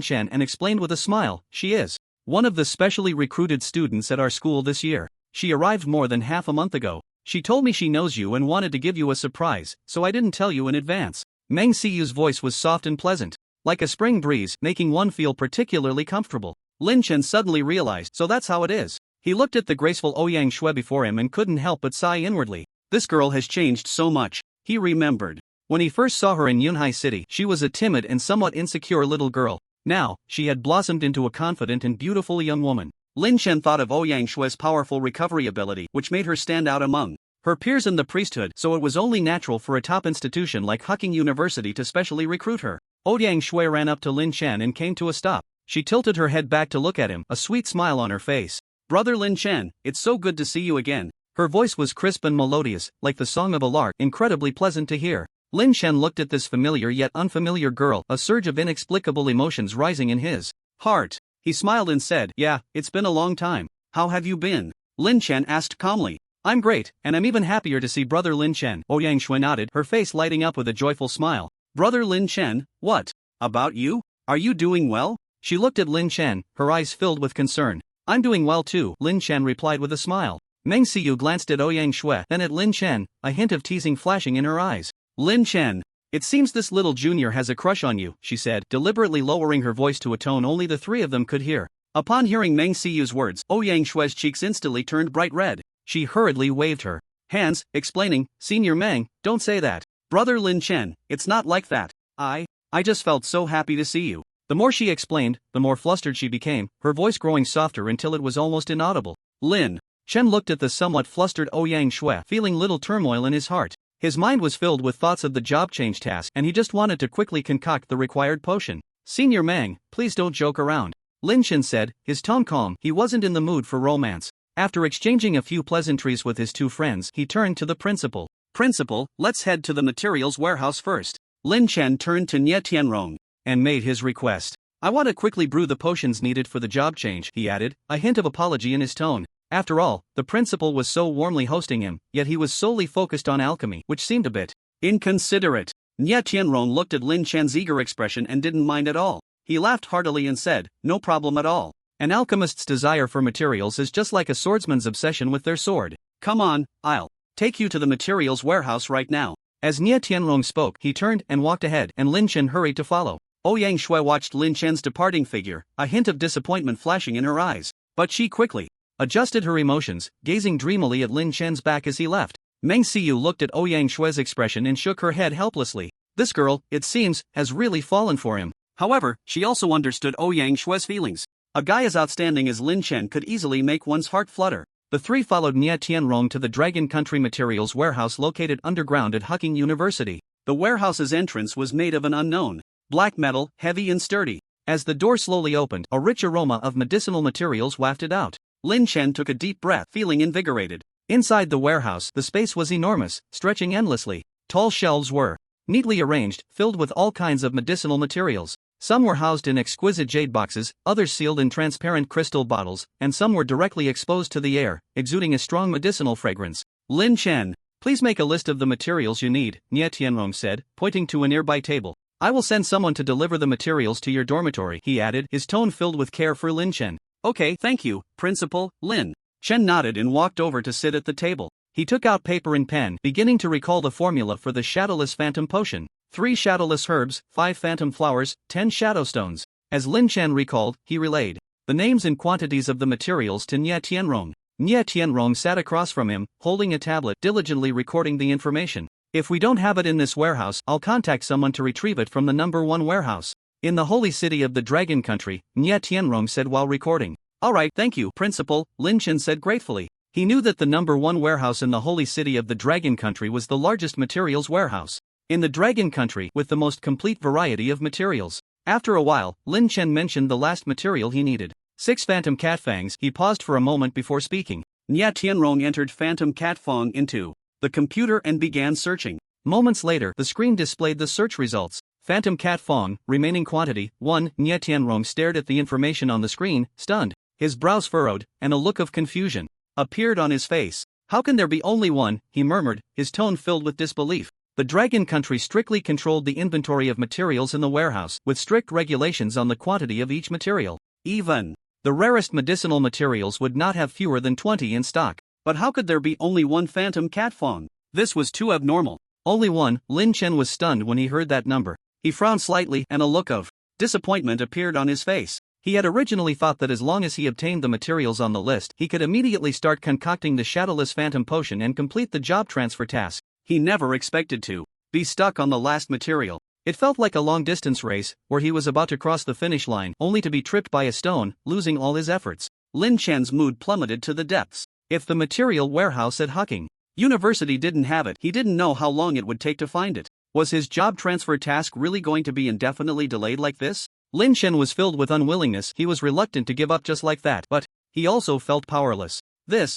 Chen and explained with a smile, "She is one of the specially recruited students at our school this year. She arrived more than half a month ago. She told me she knows you and wanted to give you a surprise, so I didn't tell you in advance." Meng Xiyu's voice was soft and pleasant, like a spring breeze, making one feel particularly comfortable. Lin Chen suddenly realized, so that's how it is. He looked at the graceful Ouyang Shui before him and couldn't help but sigh inwardly. This girl has changed so much. He remembered when he first saw her in Yunhai City, she was a timid and somewhat insecure little girl. Now, she had blossomed into a confident and beautiful young woman. Lin Chen thought of Ouyang Shue's powerful recovery ability, which made her stand out among her peers in the priesthood, so it was only natural for a top institution like Hucking University to specially recruit her. Ouyang Shui ran up to Lin Chen and came to a stop. She tilted her head back to look at him, a sweet smile on her face. "Brother Lin Chen, it's so good to see you again." Her voice was crisp and melodious, like the song of a lark, incredibly pleasant to hear. Lin Chen looked at this familiar yet unfamiliar girl, a surge of inexplicable emotions rising in his heart. He smiled and said, "Yeah, it's been a long time. How have you been?" Lin Chen asked calmly. "I'm great, and I'm even happier to see Brother Lin Chen." Ouyang Shui nodded, her face lighting up with a joyful smile. "Brother Lin Chen, what about you? Are you doing well?" She looked at Lin Chen, her eyes filled with concern. "I'm doing well too," Lin Chen replied with a smile. Meng Xiu glanced at Ouyang Shui, then at Lin Chen, a hint of teasing flashing in her eyes. "Lin Chen, it seems this little junior has a crush on you," she said, deliberately lowering her voice to a tone only the three of them could hear. Upon hearing Meng Xiu's words, Ouyang Shui's cheeks instantly turned bright red. She hurriedly waved her hands, explaining, "Senior Meng, don't say that. Brother Lin Chen, it's not like that. I just felt so happy to see you." The more she explained, the more flustered she became, her voice growing softer until it was almost inaudible. Lin Chen looked at the somewhat flustered Ouyang Shui, feeling little turmoil in his heart. His mind was filled with thoughts of the job change task, and he just wanted to quickly concoct the required potion. "Senior Meng, please don't joke around," Lin Chen said, his tone calm. He wasn't in the mood for romance. After exchanging a few pleasantries with his two friends, he turned to the principal. "Principal, let's head to the materials warehouse first." Lin Chen turned to Nie Tianrong and made his request. "I want to quickly brew the potions needed for the job change," he added, a hint of apology in his tone. After all, the principal was so warmly hosting him, yet he was solely focused on alchemy, which seemed a bit inconsiderate. Nie Tianrong looked at Lin Chen's eager expression and didn't mind at all. He laughed heartily and said, "No problem at all. An alchemist's desire for materials is just like a swordsman's obsession with their sword. Come on, I'll take you to the materials warehouse right now." As Nie Tianrong spoke, he turned and walked ahead, and Lin Chen hurried to follow. Ouyang Shui watched Lin Chen's departing figure, a hint of disappointment flashing in her eyes. But she quickly adjusted her emotions, gazing dreamily at Lin Chen's back as he left. Meng Xiu looked at Ouyang Shui's expression and shook her head helplessly. This girl, it seems, has really fallen for him. However, she also understood Ouyang Shui's feelings. A guy as outstanding as Lin Chen could easily make one's heart flutter. The three followed Nie Tianrong to the Dragon Country Materials warehouse located underground at Hucking University. The warehouse's entrance was made of an unknown black metal, heavy and sturdy. As the door slowly opened, a rich aroma of medicinal materials wafted out. Lin Chen took a deep breath, feeling invigorated. Inside the warehouse, the space was enormous, stretching endlessly. Tall shelves were neatly arranged, filled with all kinds of medicinal materials. Some were housed in exquisite jade boxes, others sealed in transparent crystal bottles, and some were directly exposed to the air, exuding a strong medicinal fragrance. "Lin Chen, please make a list of the materials you need," Nie Tianrong said, pointing to a nearby table. "I will send someone to deliver the materials to your dormitory," he added, his tone filled with care for Lin Chen. "Okay, thank you, Principal." Lin Chen nodded and walked over to sit at the table. He took out paper and pen, beginning to recall the formula for the Shadowless Phantom Potion. 3 shadowless herbs, 5 phantom flowers, 10 shadow stones. As Lin Chen recalled, he relayed the names and quantities of the materials to Nie Tianrong. Nie Tianrong sat across from him, holding a tablet, diligently recording the information. "If we don't have it in this warehouse, I'll contact someone to retrieve it from the number 1 warehouse in the holy city of the Dragon Country," Nie Tianrong said while recording. "All right, thank you, Principal," Lin Chen said gratefully. He knew that the number 1 warehouse in the holy city of the Dragon Country was the largest materials warehouse in the Dragon Country, with the most complete variety of materials. After a while, Lin Chen mentioned the last material he needed. 6 phantom cat fangs. He paused for a moment before speaking. Nie Tianrong entered phantom cat fang into the computer and began searching. Moments later, the screen displayed the search results. Phantom cat fang, remaining quantity, 1. Nie Tianrong stared at the information on the screen, stunned. His brows furrowed, and a look of confusion appeared on his face. "How can there be only 1, he murmured, his tone filled with disbelief. The Dragon Country strictly controlled the inventory of materials in the warehouse, with strict regulations on the quantity of each material. Even the rarest medicinal materials would not have fewer than 20 in stock. But how could there be only 1 phantom cat fang? This was too abnormal. Only 1. Lin Chen was stunned when he heard that number. He frowned slightly, and a look of disappointment appeared on his face. He had originally thought that as long as he obtained the materials on the list, he could immediately start concocting the Shadowless Phantom Potion and complete the job transfer task. He never expected to be stuck on the last material. It felt like a long-distance race, where he was about to cross the finish line, only to be tripped by a stone, losing all his efforts. Lin Chen's mood plummeted to the depths. If the material warehouse at Hucking University didn't have it, he didn't know how long it would take to find it. Was his job transfer task really going to be indefinitely delayed like this? Lin Chen was filled with unwillingness. He was reluctant to give up just like that, but he also felt powerless.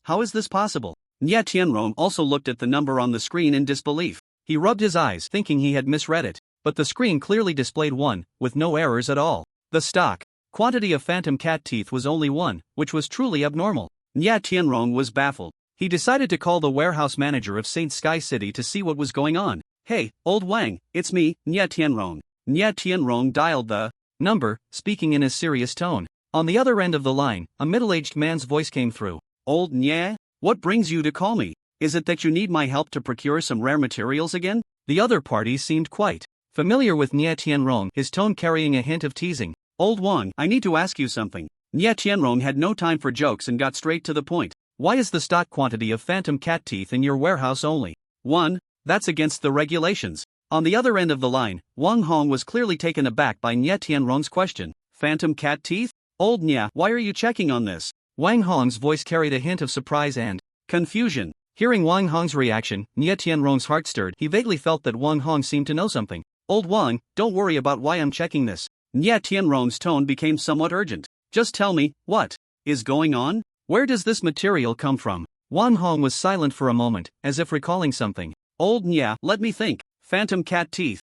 How is this possible? Nye Tianrong also looked at the number on the screen in disbelief. He rubbed his eyes, thinking he had misread it, but the screen clearly displayed 1, with no errors at all. The stock quantity of phantom cat teeth was only 1, which was truly abnormal. Nye Tianrong was baffled. He decided to call the warehouse manager of Saint Sky City to see what was going on. Hey, old Wang, it's me, Nye Tianrong. Nye Tianrong dialed the number, speaking in a serious tone. On the other end of the line, a middle-aged man's voice came through. Old Nye? What brings you to call me? Is it that you need my help to procure some rare materials again? The other party seemed quite familiar with Nye Tianrong, his tone carrying a hint of teasing. Old Wang, I need to ask you something. Nye Tianrong had no time for jokes and got straight to the point. Why is the stock quantity of phantom cat teeth in your warehouse only 1? That's against the regulations. On the other end of the line, Wang Hong was clearly taken aback by Nye Tianrong's question. Phantom cat teeth? Old Nye, why are you checking on this? Wang Hong's voice carried a hint of surprise and confusion. Hearing Wang Hong's reaction, Nye Tianrong's heart stirred. He vaguely felt that Wang Hong seemed to know something. Old Wang, don't worry about why I'm checking this. Nye Tianrong's tone became somewhat urgent. Just tell me, what is going on? Where does this material come from? Wang Hong was silent for a moment, as if recalling something. Old Nye, let me think. Phantom cat teeth,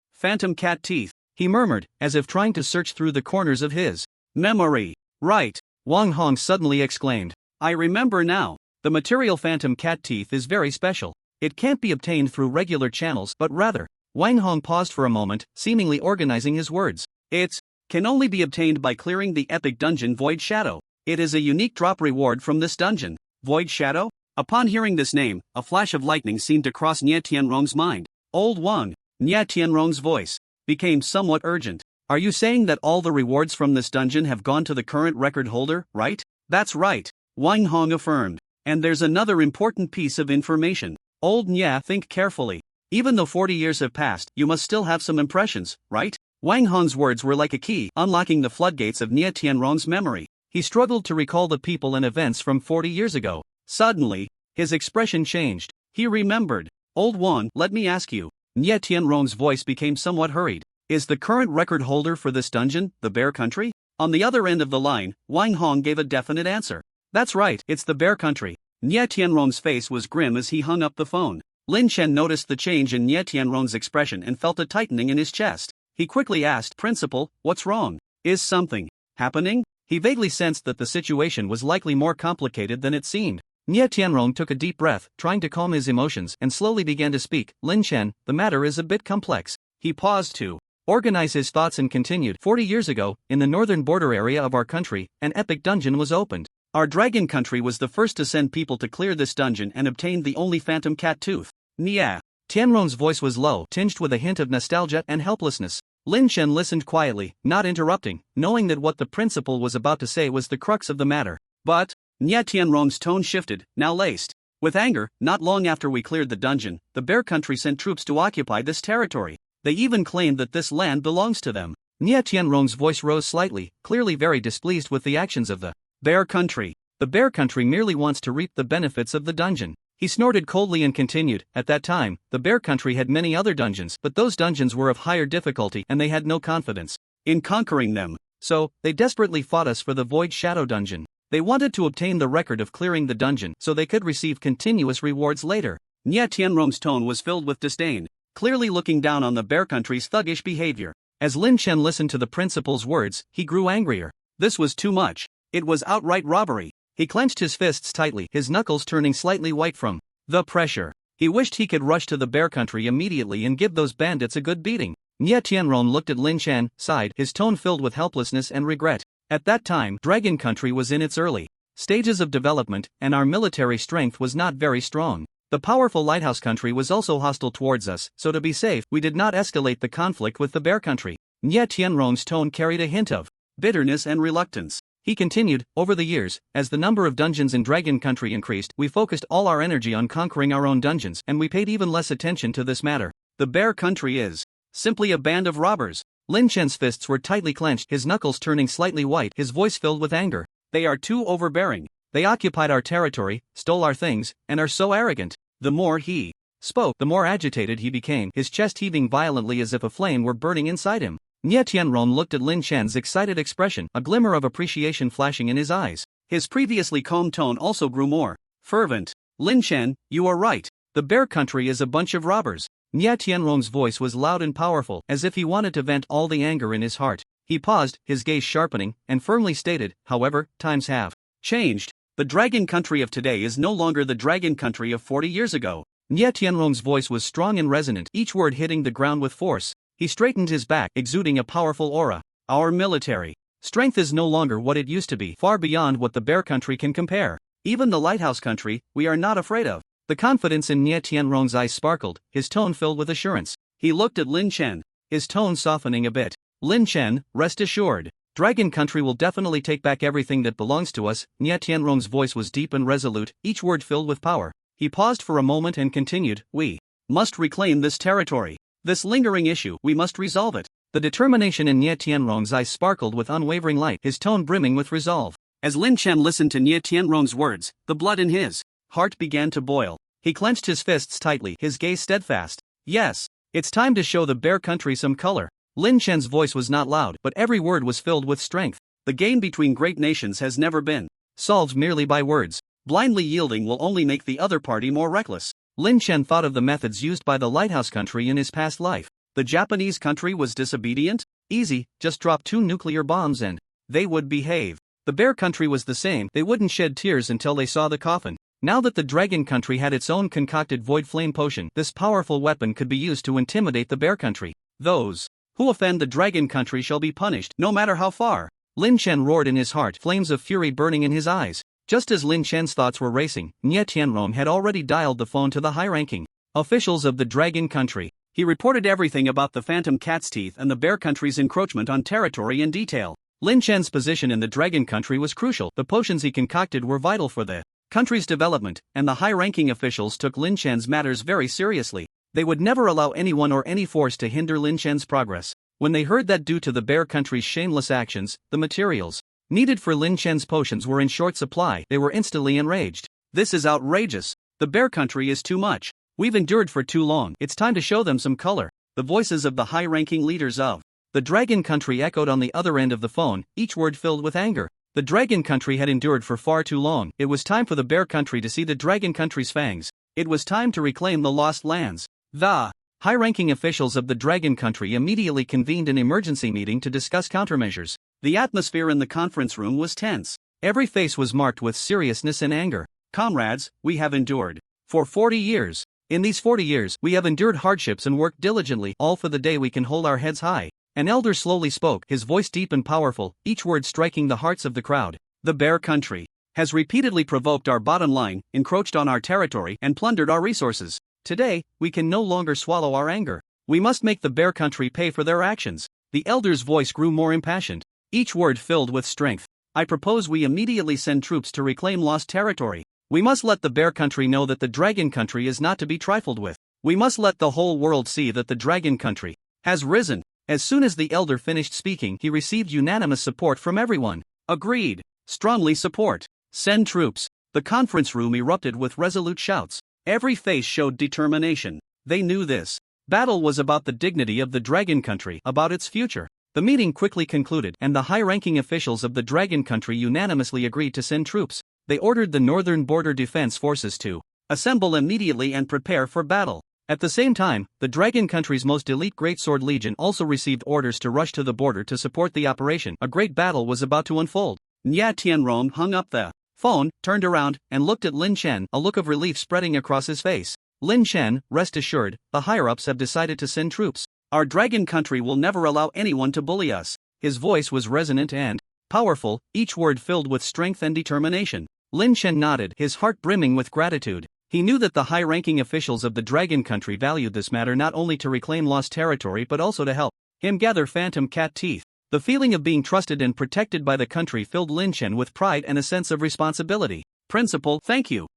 he murmured, as if trying to search through the corners of his memory. Right, Wang Hong suddenly exclaimed. I remember now. The material phantom cat teeth is very special. It can't be obtained through regular channels, but rather. Wang Hong paused for a moment, seemingly organizing his words. It can only be obtained by clearing the epic dungeon Void Shadow. It is a unique drop reward from this dungeon. Void Shadow? Upon hearing this name, a flash of lightning seemed to cross Nye Tianrong's mind. Old Wang, Nye Tianrong's voice became somewhat urgent. Are you saying that all the rewards from this dungeon have gone to the current record holder, right? That's right, Wang Hong affirmed. And there's another important piece of information. Old Nye, think carefully. Even though 40 years have passed, you must still have some impressions, right? Wang Hong's words were like a key, unlocking the floodgates of Nye Tianrong's memory. He struggled to recall the people and events from 40 years ago. Suddenly, his expression changed. He remembered. Old Wang, let me ask you. Nye Tianrong's voice became somewhat hurried. Is the current record holder for this dungeon the Bear Country? On the other end of the line, Wang Hong gave a definite answer. That's right, it's the Bear Country. Nye Tianrong's face was grim as he hung up the phone. Lin Chen noticed the change in Nye Tianrong's expression and felt a tightening in his chest. He quickly asked, Principal, what's wrong? Is something happening? He vaguely sensed that the situation was likely more complicated than it seemed. Nye Tianrong took a deep breath, trying to calm his emotions, and slowly began to speak. Lin Chen, the matter is a bit complex. He paused to organize his thoughts and continued. 40 years ago, in the northern border area of our country, an epic dungeon was opened. Our dragon country was the first to send people to clear this dungeon and obtain the only phantom cat tooth. Nye Tianrong's voice was low, tinged with a hint of nostalgia and helplessness. Lin Chen listened quietly, not interrupting, knowing that what the principal was about to say was the crux of the matter. But Nye Tianrong's tone shifted, now laced with anger. Not long after we cleared the dungeon, the Bear Country sent troops to occupy this territory. They even claimed that this land belongs to them. Nye Tianrong's voice rose slightly, clearly very displeased with the actions of the Bear Country. The Bear Country merely wants to reap the benefits of the dungeon. He snorted coldly and continued. At that time, the Bear Country had many other dungeons, but those dungeons were of higher difficulty and they had no confidence in conquering them. So, they desperately fought us for the Void Shadow dungeon. They wanted to obtain the record of clearing the dungeon so they could receive continuous rewards later. Nye Tianrong's tone was filled with disdain, clearly looking down on the Bear Country's thuggish behavior. As Lin Chen listened to the principal's words, he grew angrier. This was too much. It was outright robbery. He clenched his fists tightly, his knuckles turning slightly white from the pressure. He wished he could rush to the Bear Country immediately and give those bandits a good beating. Nye Tianrong looked at Lin Chen, sighed, his tone filled with helplessness and regret. At that time, Dragon Country was in its early stages of development, and our military strength was not very strong. The powerful Lighthouse Country was also hostile towards us, so to be safe, we did not escalate the conflict with the Bear Country. Nye Tianrong's tone carried a hint of bitterness and reluctance. He continued, over the years, as the number of dungeons in Dragon Country increased, we focused all our energy on conquering our own dungeons, and we paid even less attention to this matter. The Bear Country is simply a band of robbers. Lin Chen's fists were tightly clenched, his knuckles turning slightly white, his voice filled with anger. They are too overbearing. They occupied our territory, stole our things, and are so arrogant. The more he spoke, the more agitated he became, his chest heaving violently as if a flame were burning inside him. Nie Tianron looked at Lin Chen's excited expression, a glimmer of appreciation flashing in his eyes. His previously calm tone also grew more fervent. Lin Chen, you are right. The Bear Country is a bunch of robbers. Nie Tianron's voice was loud and powerful, as if he wanted to vent all the anger in his heart. He paused, his gaze sharpening, and firmly stated, however, times have changed. The Dragon Country of today is no longer the Dragon Country of 40 years ago. Nie Tianron's voice was strong and resonant, each word hitting the ground with force. He straightened his back, exuding a powerful aura. Our military strength is no longer what it used to be, far beyond what the Bear Country can compare. Even the Lighthouse Country, we are not afraid of. The confidence in Nie Tianron's eyes sparkled, his tone filled with assurance. He looked at Lin Chen, his tone softening a bit. Lin Chen, rest assured. Dragon Country will definitely take back everything that belongs to us. Nie Tianron's voice was deep and resolute, each word filled with power. He paused for a moment and continued, we must reclaim this territory. This lingering issue, we must resolve it. The determination in Nie Tianron's eyes sparkled with unwavering light, his tone brimming with resolve. As Lin Chen listened to Nie Tianron's words, the blood in his heart began to boil. He clenched his fists tightly, his gaze steadfast. Yes, it's time to show the Bear Country some color. Lin Chen's voice was not loud, but every word was filled with strength. The game between great nations has never been solved merely by words. Blindly yielding will only make the other party more reckless. Lin Chen thought of the methods used by the Lighthouse Country in his past life. The Japanese country was disobedient? Easy, just drop 2 nuclear bombs and they would behave. The Bear Country was the same, they wouldn't shed tears until they saw the coffin. Now that the Dragon Country had its own concocted Void Flame Potion, this powerful weapon could be used to intimidate the Bear Country. Those who offend the Dragon Country shall be punished, no matter how far. Lin Chen roared in his heart, flames of fury burning in his eyes. Just as Lin Chen's thoughts were racing, Nie Tianron had already dialed the phone to the high-ranking officials of the Dragon Country. He reported everything about the Phantom Cat's Teeth and the Bear Country's encroachment on territory in detail. Lin Chen's position in the Dragon Country was crucial. The potions he concocted were vital for the country's development, and the high-ranking officials took Lin Chen's matters very seriously. They would never allow anyone or any force to hinder Lin Chen's progress. When they heard that due to the Bear Country's shameless actions, the materials needed for Lin Chen's potions were in short supply, they were instantly enraged. This is outrageous. The Bear Country is too much. We've endured for too long, it's time to show them some color. The voices of the high-ranking leaders of the Dragon Country echoed on the other end of the phone, each word filled with anger. The Dragon Country had endured for far too long. It was time for the Bear Country to see the Dragon Country's fangs. It was time to reclaim the lost lands. The high-ranking officials of the Dragon Country immediately convened an emergency meeting to discuss countermeasures. The atmosphere in the conference room was tense. Every face was marked with seriousness and anger. Comrades, we have endured for 40 years. In these 40 years, we have endured hardships and worked diligently, all for the day we can hold our heads high. An elder slowly spoke, his voice deep and powerful, each word striking the hearts of the crowd. The Bear Country has repeatedly provoked our bottom line, encroached on our territory, and plundered our resources. Today, we can no longer swallow our anger. We must make the Bear Country pay for their actions. The elder's voice grew more impassioned, each word filled with strength. I propose we immediately send troops to reclaim lost territory. We must let the Bear Country know that the Dragon Country is not to be trifled with. We must let the whole world see that the Dragon Country has risen. As soon as the elder finished speaking, he received unanimous support from everyone. Agreed. Strongly support. Send troops. The conference room erupted with resolute shouts. Every face showed determination. They knew this battle was about the dignity of the Dragon Country, about its future. The meeting quickly concluded, and the high-ranking officials of the Dragon Country unanimously agreed to send troops. They ordered the Northern Border Defense Forces to assemble immediately and prepare for battle. At the same time, the Dragon Country's most elite Greatsword Legion also received orders to rush to the border to support the operation. A great battle was about to unfold. Nie Tianron hung up the phone, turned around, and looked at Lin Chen, a look of relief spreading across his face. Lin Chen, rest assured, the higher-ups have decided to send troops. Our Dragon Country will never allow anyone to bully us. His voice was resonant and powerful, each word filled with strength and determination. Lin Chen nodded, his heart brimming with gratitude. He knew that the high-ranking officials of the Dragon Country valued this matter not only to reclaim lost territory but also to help him gather Phantom Cat Teeth. The feeling of being trusted and protected by the country filled Lin Chen with pride and a sense of responsibility. Principal, thank you,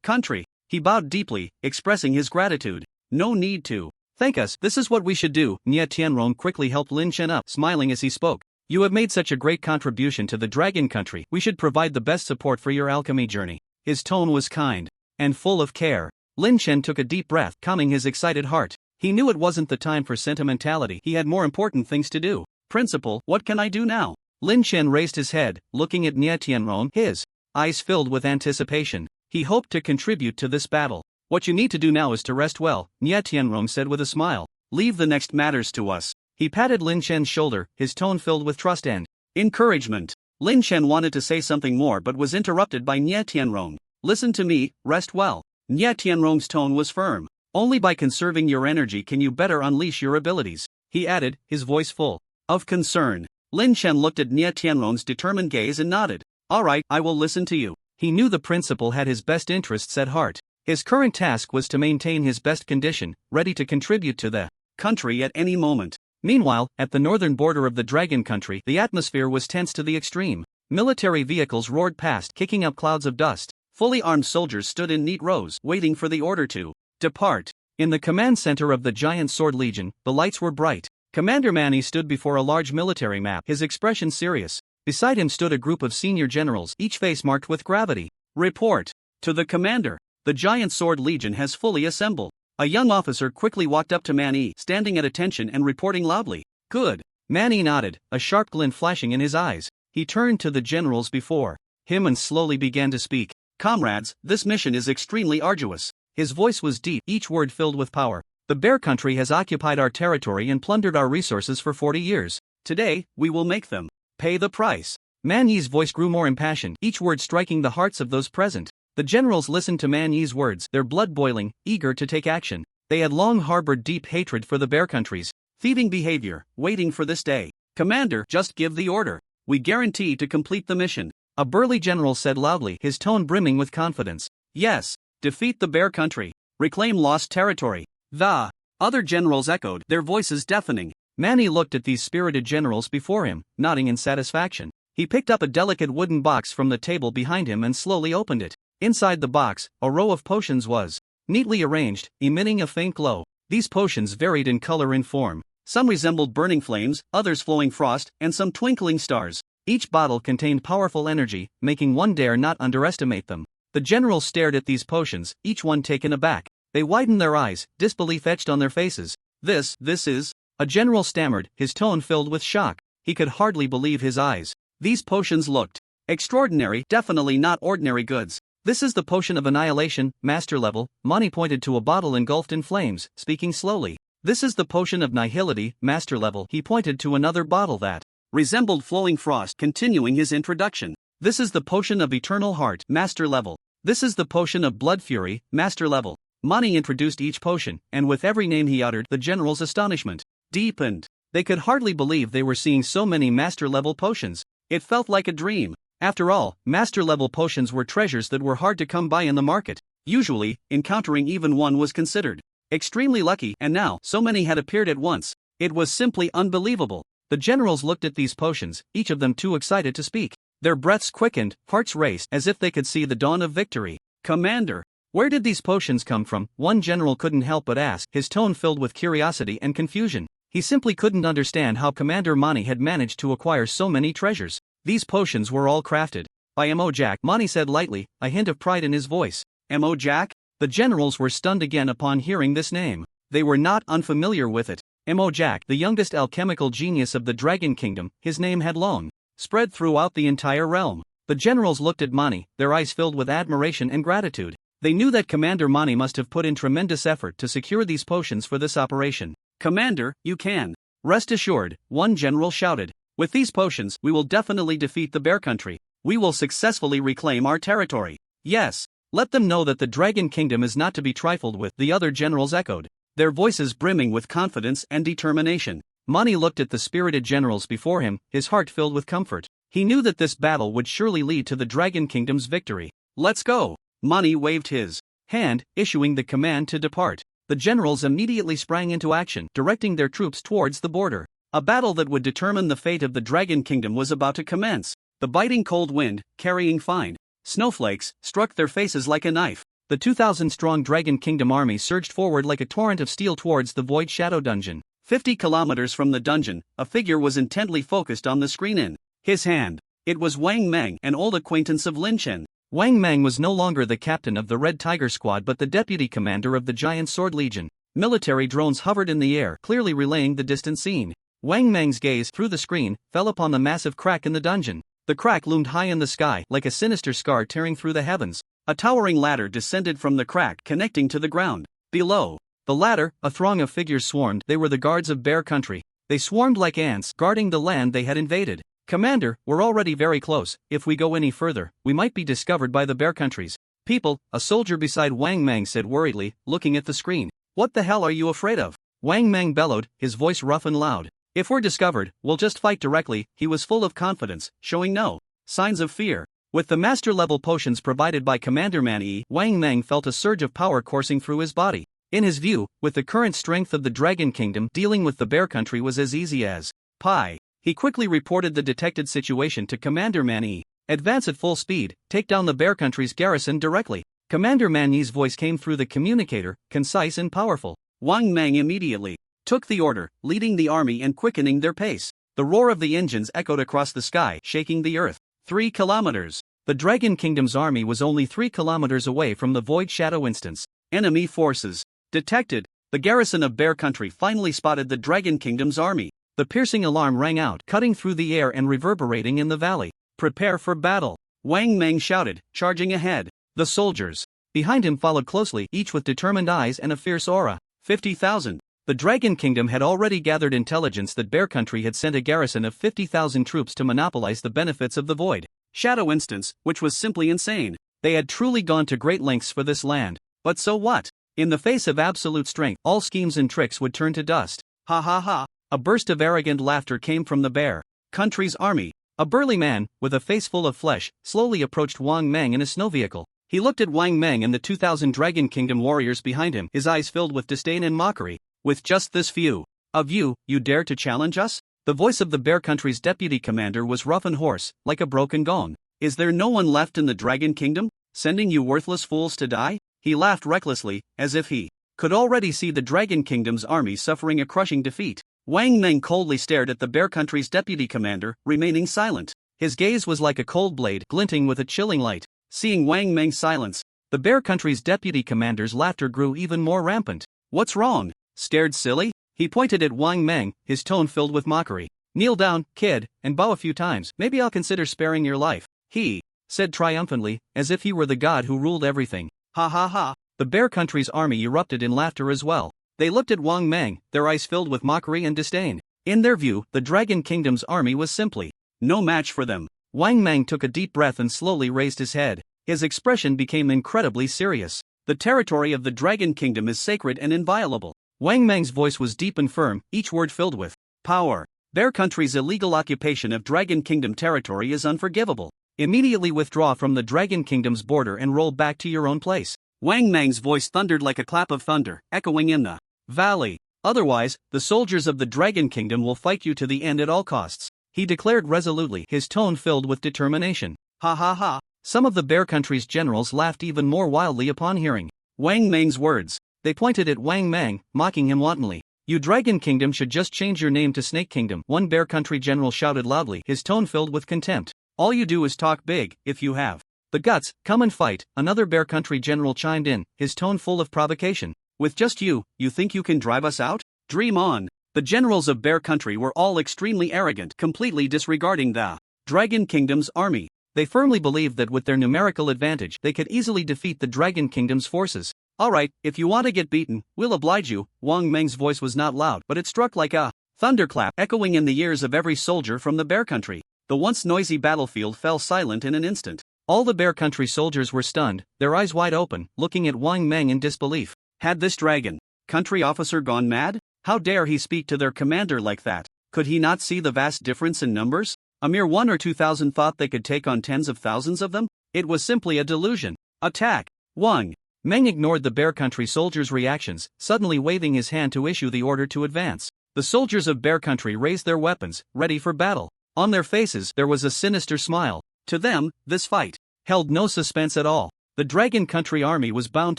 country. He bowed deeply, expressing his gratitude. No need to thank us, this is what we should do. Nie Tianron quickly helped Lin Chen up, smiling as he spoke. You have made such a great contribution to the Dragon Country. We should provide the best support for your alchemy journey. His tone was kind and full of care. Lin Chen took a deep breath, calming his excited heart. He knew it wasn't the time for sentimentality. He had more important things to do. Principal, what can I do now? Lin Chen raised his head, looking at Nie Tianrong, his eyes filled with anticipation. He hoped to contribute to this battle. What you need to do now is to rest well, Nie Tianrong said with a smile. Leave the next matters to us. He patted Lin Chen's shoulder, his tone filled with trust and encouragement. Lin Chen wanted to say something more but was interrupted by Nie Tianrong. Listen to me, rest well. Nie Tianrong's tone was firm. Only by conserving your energy can you better unleash your abilities, he added, his voice full of concern. Lin Chen looked at Nie Tianrong's determined gaze and nodded. All right, I will listen to you. He knew the principal had his best interests at heart. His current task was to maintain his best condition, ready to contribute to the country at any moment. Meanwhile, at the northern border of the Dragon Country, the atmosphere was tense to the extreme. Military vehicles roared past, kicking up clouds of dust. Fully armed soldiers stood in neat rows, waiting for the order to depart. In the command center of the Giant Sword Legion, the lights were bright. Commander Manny stood before a large military map, his expression serious. Beside him stood a group of senior generals, each face marked with gravity. Report to the commander. The Giant Sword Legion has fully assembled. A young officer quickly walked up to Manny, standing at attention and reporting loudly. Good. Manny nodded, a sharp glint flashing in his eyes. He turned to the generals before him and slowly began to speak. Comrades, this mission is extremely arduous. His voice was deep, each word filled with power. The Bear Country has occupied our territory and plundered our resources for 40 years. Today, we will make them pay the price. Man Yi's voice grew more impassioned, each word striking the hearts of those present. The generals listened to Man Yi's words, their blood boiling, eager to take action. They had long harbored deep hatred for the Bear Country's thieving behavior, waiting for this day. Commander, just give the order. We guarantee to complete the mission. A burly general said loudly, his tone brimming with confidence. Yes. Defeat the Bear Country. Reclaim lost territory. The other generals echoed, their voices deafening. Manny looked at these spirited generals before him, nodding in satisfaction. He picked up a delicate wooden box from the table behind him and slowly opened it. Inside the box, a row of potions was neatly arranged, emitting a faint glow. These potions varied in color and form. Some resembled burning flames, others flowing frost, and some twinkling stars. Each bottle contained powerful energy, making one dare not underestimate them. The generals stared at these potions, each one taken aback. They widened their eyes, disbelief etched on their faces. This is... A general stammered, his tone filled with shock. He could hardly believe his eyes. These potions looked extraordinary, definitely not ordinary goods. This is the potion of annihilation, master level. Mani pointed to a bottle engulfed in flames, speaking slowly. This is the potion of nihility, master level. He pointed to another bottle that resembled flowing frost, continuing his introduction. This is the potion of eternal heart, master level. This is the potion of blood fury, master level. Mani introduced each potion, and with every name he uttered, the general's astonishment deepened. They could hardly believe they were seeing so many master-level potions. It felt like a dream. After all, master-level potions were treasures that were hard to come by in the market. Usually, encountering even one was considered extremely lucky, and now, so many had appeared at once. It was simply unbelievable. The generals looked at these potions, each of them too excited to speak. Their breaths quickened, hearts raced, as if they could see the dawn of victory. Commander, where did these potions come from? One general couldn't help but ask, his tone filled with curiosity and confusion. He simply couldn't understand how Commander Mani had managed to acquire so many treasures. These potions were all crafted by M.O. Jack, Mani said lightly, a hint of pride in his voice. M.O. Jack? The generals were stunned again upon hearing this name. They were not unfamiliar with it. M.O. Jack, the youngest alchemical genius of the Dragon Kingdom, his name had long spread throughout the entire realm. The generals looked at Mani, their eyes filled with admiration and gratitude. They knew that Commander Mani must have put in tremendous effort to secure these potions for this operation. Commander, you can rest assured, one general shouted. With these potions, we will definitely defeat the Bear Country. We will successfully reclaim our territory. Yes, let them know that the Dragon Kingdom is not to be trifled with, the other generals echoed, their voices brimming with confidence and determination. Mani looked at the spirited generals before him, his heart filled with comfort. He knew that this battle would surely lead to the Dragon Kingdom's victory. Let's go! Mani waved his hand, issuing the command to depart. The generals immediately sprang into action, directing their troops towards the border. A battle that would determine the fate of the Dragon Kingdom was about to commence. The biting cold wind, carrying fine snowflakes, struck their faces like a knife. The 2,000-strong Dragon Kingdom army surged forward like a torrent of steel towards the Void Shadow Dungeon. 50 kilometers from the dungeon, a figure was intently focused on the screen in his hand. It was Wang Meng, an old acquaintance of Lin Chen. Wang Meng was no longer the captain of the Red Tiger Squad but the deputy commander of the Giant Sword Legion. Military drones hovered in the air, clearly relaying the distant scene. Wang Meng's gaze, through the screen, fell upon the massive crack in the dungeon. The crack loomed high in the sky, like a sinister scar tearing through the heavens. A towering ladder descended from the crack, connecting to the ground. Below the ladder, a throng of figures swarmed. They were the guards of Bear Country. They swarmed like ants, guarding the land they had invaded. "Commander, we're already very close. If we go any further, we might be discovered by the Bear Country's people," a soldier beside Wang Meng said worriedly, looking at the screen. "What the hell are you afraid of?" Wang Meng bellowed, his voice rough and loud. "If we're discovered, we'll just fight directly." He was full of confidence, showing no signs of fear. With the master-level potions provided by Commander Man-Yi, Wang Meng felt a surge of power coursing through his body. In his view, with the current strength of the Dragon Kingdom, dealing with the Bear Country was as easy as pie. He quickly reported the detected situation to Commander Man-Yi. "Advance at full speed, take down the Bear Country's garrison directly." Commander Man-Yi's voice came through the communicator, concise and powerful. Wang Meng immediately took the order, leading the army and quickening their pace. The roar of the engines echoed across the sky, shaking the earth. 3 kilometers. The Dragon Kingdom's army was only 3 kilometers away from the Void Shadow instance. Enemy forces detected. The garrison of Bear Country finally spotted the Dragon Kingdom's army. The piercing alarm rang out, cutting through the air and reverberating in the valley. "Prepare for battle," Wang Meng shouted, charging ahead. The soldiers behind him followed closely, each with determined eyes and a fierce aura. 50,000. The Dragon Kingdom had already gathered intelligence that Bear Country had sent a garrison of 50,000 troops to monopolize the benefits of the Void Shadow instance, which was simply insane. They had truly gone to great lengths for this land. But so what? In the face of absolute strength, all schemes and tricks would turn to dust. Ha ha ha. A burst of arrogant laughter came from the Bear Country's army. A burly man, with a face full of flesh, slowly approached Wang Meng in a snow vehicle. He looked at Wang Meng and the 2,000 Dragon Kingdom warriors behind him, his eyes filled with disdain and mockery. "With just this few of you, you dare to challenge us?" The voice of the Bear Country's deputy commander was rough and hoarse, like a broken gong. "Is there no one left in the Dragon Kingdom, sending you worthless fools to die?" He laughed recklessly, as if he could already see the Dragon Kingdom's army suffering a crushing defeat. Wang Meng coldly stared at the Bear Country's deputy commander, remaining silent. His gaze was like a cold blade, glinting with a chilling light. Seeing Wang Meng's silence, the Bear Country's deputy commander's laughter grew even more rampant. "What's wrong? Scared silly?" He pointed at Wang Meng, his tone filled with mockery. "Kneel down, kid, and bow a few times. Maybe I'll consider sparing your life," he said triumphantly, as if he were the god who ruled everything. Ha ha ha. The Bear Country's army erupted in laughter as well. They looked at Wang Meng, their eyes filled with mockery and disdain. In their view, the Dragon Kingdom's army was simply no match for them. Wang Meng took a deep breath and slowly raised his head. His expression became incredibly serious. "The territory of the Dragon Kingdom is sacred and inviolable." Wang Meng's voice was deep and firm, each word filled with power. "Bear Country's illegal occupation of Dragon Kingdom territory is unforgivable. Immediately withdraw from the Dragon Kingdom's border and roll back to your own place." Wang Meng's voice thundered like a clap of thunder, echoing in the valley. "Otherwise, the soldiers of the Dragon Kingdom will fight you to the end at all costs," he declared resolutely, his tone filled with determination. Ha ha ha. Some of the Bear Country's generals laughed even more wildly upon hearing Wang Meng's words. They pointed at Wang Meng, mocking him wantonly. "You Dragon Kingdom should just change your name to Snake Kingdom," one Bear Country general shouted loudly, his tone filled with contempt. "All you do is talk big. If you have the guts, come and fight," another Bear Country general chimed in, his tone full of provocation. "With just you think you can drive us out? Dream on." The generals of Bear Country were all extremely arrogant, completely disregarding the Dragon Kingdom's army. They firmly believed that with their numerical advantage, they could easily defeat the Dragon Kingdom's forces. "Alright, if you want to get beaten, we'll oblige you." Wang Meng's voice was not loud, but it struck like a thunderclap, echoing in the ears of every soldier from the Bear Country. The once noisy battlefield fell silent in an instant. All the Bear Country soldiers were stunned, their eyes wide open, looking at Wang Meng in disbelief. Had this Dragon Country officer gone mad? How dare he speak to their commander like that? Could he not see the vast difference in numbers? A mere 1 or 2,000 thought they could take on tens of thousands of them? It was simply a delusion. Attack! Wang Meng ignored the Bear Country soldiers' reactions, suddenly waving his hand to issue the order to advance. The soldiers of Bear Country raised their weapons, ready for battle. On their faces there was a sinister smile. To them, this fight held no suspense at all. The Dragon Country army was bound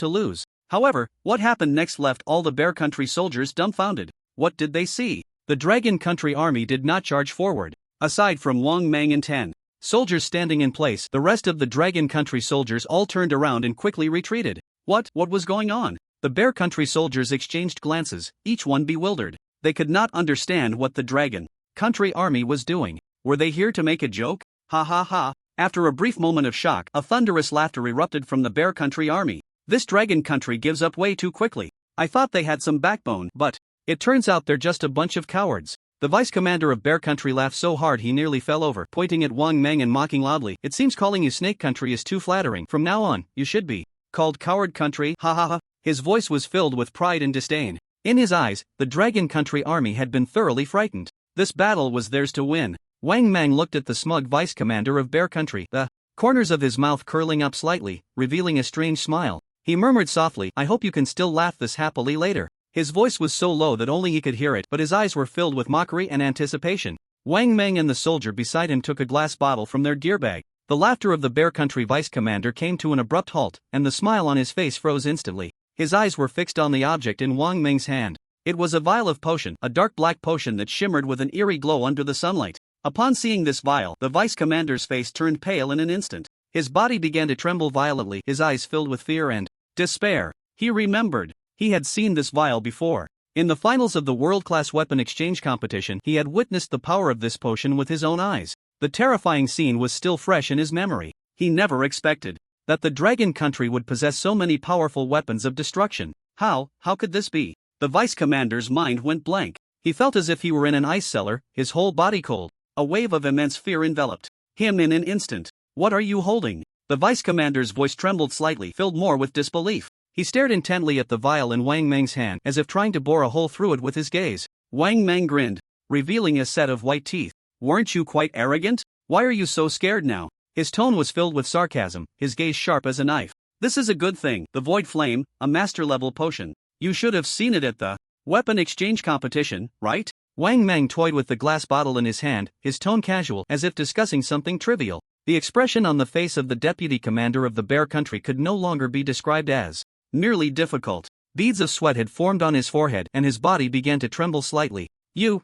to lose. However, what happened next left all the Bear Country soldiers dumbfounded. What did they see? The Dragon Country army did not charge forward. Aside from Wang Mang and 10 soldiers standing in place, the rest of the Dragon Country soldiers all turned around and quickly retreated. What was going on? The Bear Country soldiers exchanged glances, each one bewildered. They could not understand what the Dragon Country army was doing. Were they here to make a joke? Ha ha ha. After a brief moment of shock, a thunderous laughter erupted from the Bear Country army. This Dragon Country gives up way too quickly. I thought they had some backbone, but it turns out they're just a bunch of cowards. The vice commander of Bear Country laughed so hard he nearly fell over, pointing at Wang Mang and mocking loudly. It seems calling you Snake Country is too flattering. From now on, you should be called Coward Country. Ha ha ha. His voice was filled with pride and disdain. In his eyes, the Dragon Country army had been thoroughly frightened. This battle was theirs to win. Wang Mang looked at the smug vice commander of Bear Country, the corners of his mouth curling up slightly, revealing a strange smile. He murmured softly, I hope you can still laugh this happily later. His voice was so low that only he could hear it, but his eyes were filled with mockery and anticipation. Wang Mang and the soldier beside him took a glass bottle from their gear bag. The laughter of the Bear Country vice commander came to an abrupt halt, and the smile on his face froze instantly. His eyes were fixed on the object in Wang Meng's hand. It was a vial of potion, a dark black potion that shimmered with an eerie glow under the sunlight. Upon seeing this vial, the vice commander's face turned pale in an instant. His body began to tremble violently, his eyes filled with fear and despair. He remembered. He had seen this vial before. In the finals of the world-class weapon exchange competition, he had witnessed the power of this potion with his own eyes. The terrifying scene was still fresh in his memory. He never expected that the Dragon Country would possess so many powerful weapons of destruction. How could this be? The vice commander's mind went blank. He felt as if he were in an ice cellar, his whole body cold. A wave of immense fear enveloped him in an instant. What are you holding? The vice commander's voice trembled slightly, filled more with disbelief. He stared intently at the vial in Wang Meng's hand, as if trying to bore a hole through it with his gaze. Wang Meng grinned, revealing a set of white teeth. Weren't you quite arrogant? Why are you so scared now? His tone was filled with sarcasm, his gaze sharp as a knife. This is a good thing, the Void Flame, a master-level potion. You should have seen it at the weapon exchange competition, right? Wang Meng toyed with the glass bottle in his hand, his tone casual, as if discussing something trivial. The expression on the face of the deputy commander of the Bear Country could no longer be described as merely difficult. Beads of sweat had formed on his forehead and his body began to tremble slightly. You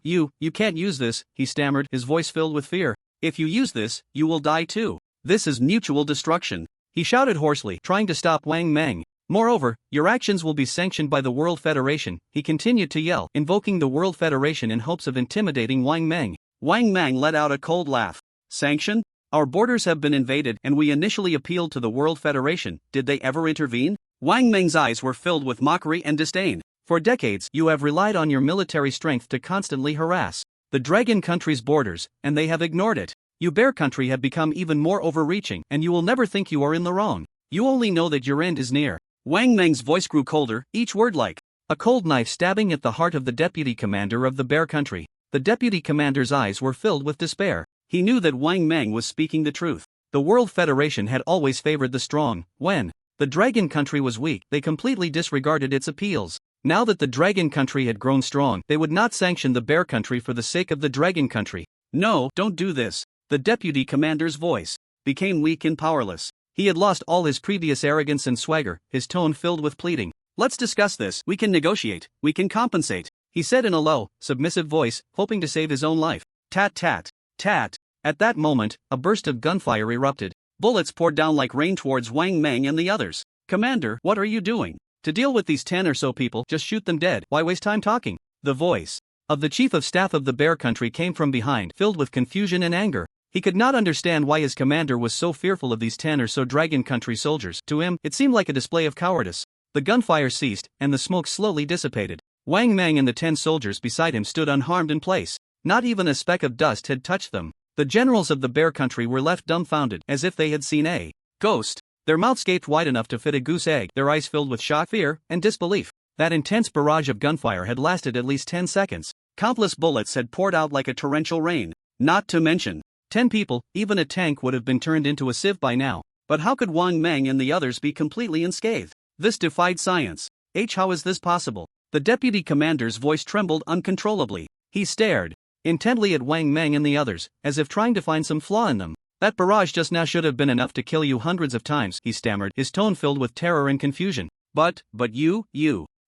can't use this, he stammered, his voice filled with fear. If you use this, you will die too. This is mutual destruction. He shouted hoarsely, trying to stop Wang Meng. Moreover, your actions will be sanctioned by the World Federation, he continued to yell, invoking the World Federation in hopes of intimidating Wang Meng. Wang Meng let out a cold laugh. Sanction? Our borders have been invaded and we initially appealed to the World Federation. Did they ever intervene? Wang Meng's eyes were filled with mockery and disdain. For decades, you have relied on your military strength to constantly harass the Dragon Country's borders, and they have ignored it. You Bear Country have become even more overreaching, and you will never think you are in the wrong. You only know that your end is near. Wang Meng's voice grew colder, each word like a cold knife stabbing at the heart of the deputy commander of the Bear Country. The deputy commander's eyes were filled with despair. He knew that Wang Meng was speaking the truth. The World Federation had always favored the strong. When the Dragon Country was weak, they completely disregarded its appeals. Now that the Dragon Country had grown strong, they would not sanction the Bear Country for the sake of the Dragon Country. No, don't do this. The deputy commander's voice became weak and powerless. He had lost all his previous arrogance and swagger, his tone filled with pleading. Let's discuss this. We can negotiate. We can compensate, he said in a low, submissive voice, hoping to save his own life. Tat tat, tat. At that moment, a burst of gunfire erupted. Bullets poured down like rain towards Wang Meng and the others. Commander, what are you doing? To deal with these 10 or so people, just shoot them dead. Why waste time talking? The voice of the chief of staff of the Bear Country came from behind, filled with confusion and anger. He could not understand why his commander was so fearful of these 10 or so Dragon Country soldiers. To him, it seemed like a display of cowardice. The gunfire ceased, and the smoke slowly dissipated. Wang Meng and the 10 soldiers beside him stood unharmed in place. Not even a speck of dust had touched them. The generals of the Bear Country were left dumbfounded, as if they had seen a ghost. Their mouths gaped wide enough to fit a goose egg, their eyes filled with shock, fear, and disbelief. That intense barrage of gunfire had lasted at least 10 seconds. Countless bullets had poured out like a torrential rain. Not to mention 10 people, even a tank would have been turned into a sieve by now. But how could Wang Meng and the others be completely unscathed? This defied science. How is this possible? The deputy commander's voice trembled uncontrollably. He stared intently at Wang Meng and the others, as if trying to find some flaw in them. That barrage just now should have been enough to kill you hundreds of times, he stammered, his tone filled with terror and confusion. But you,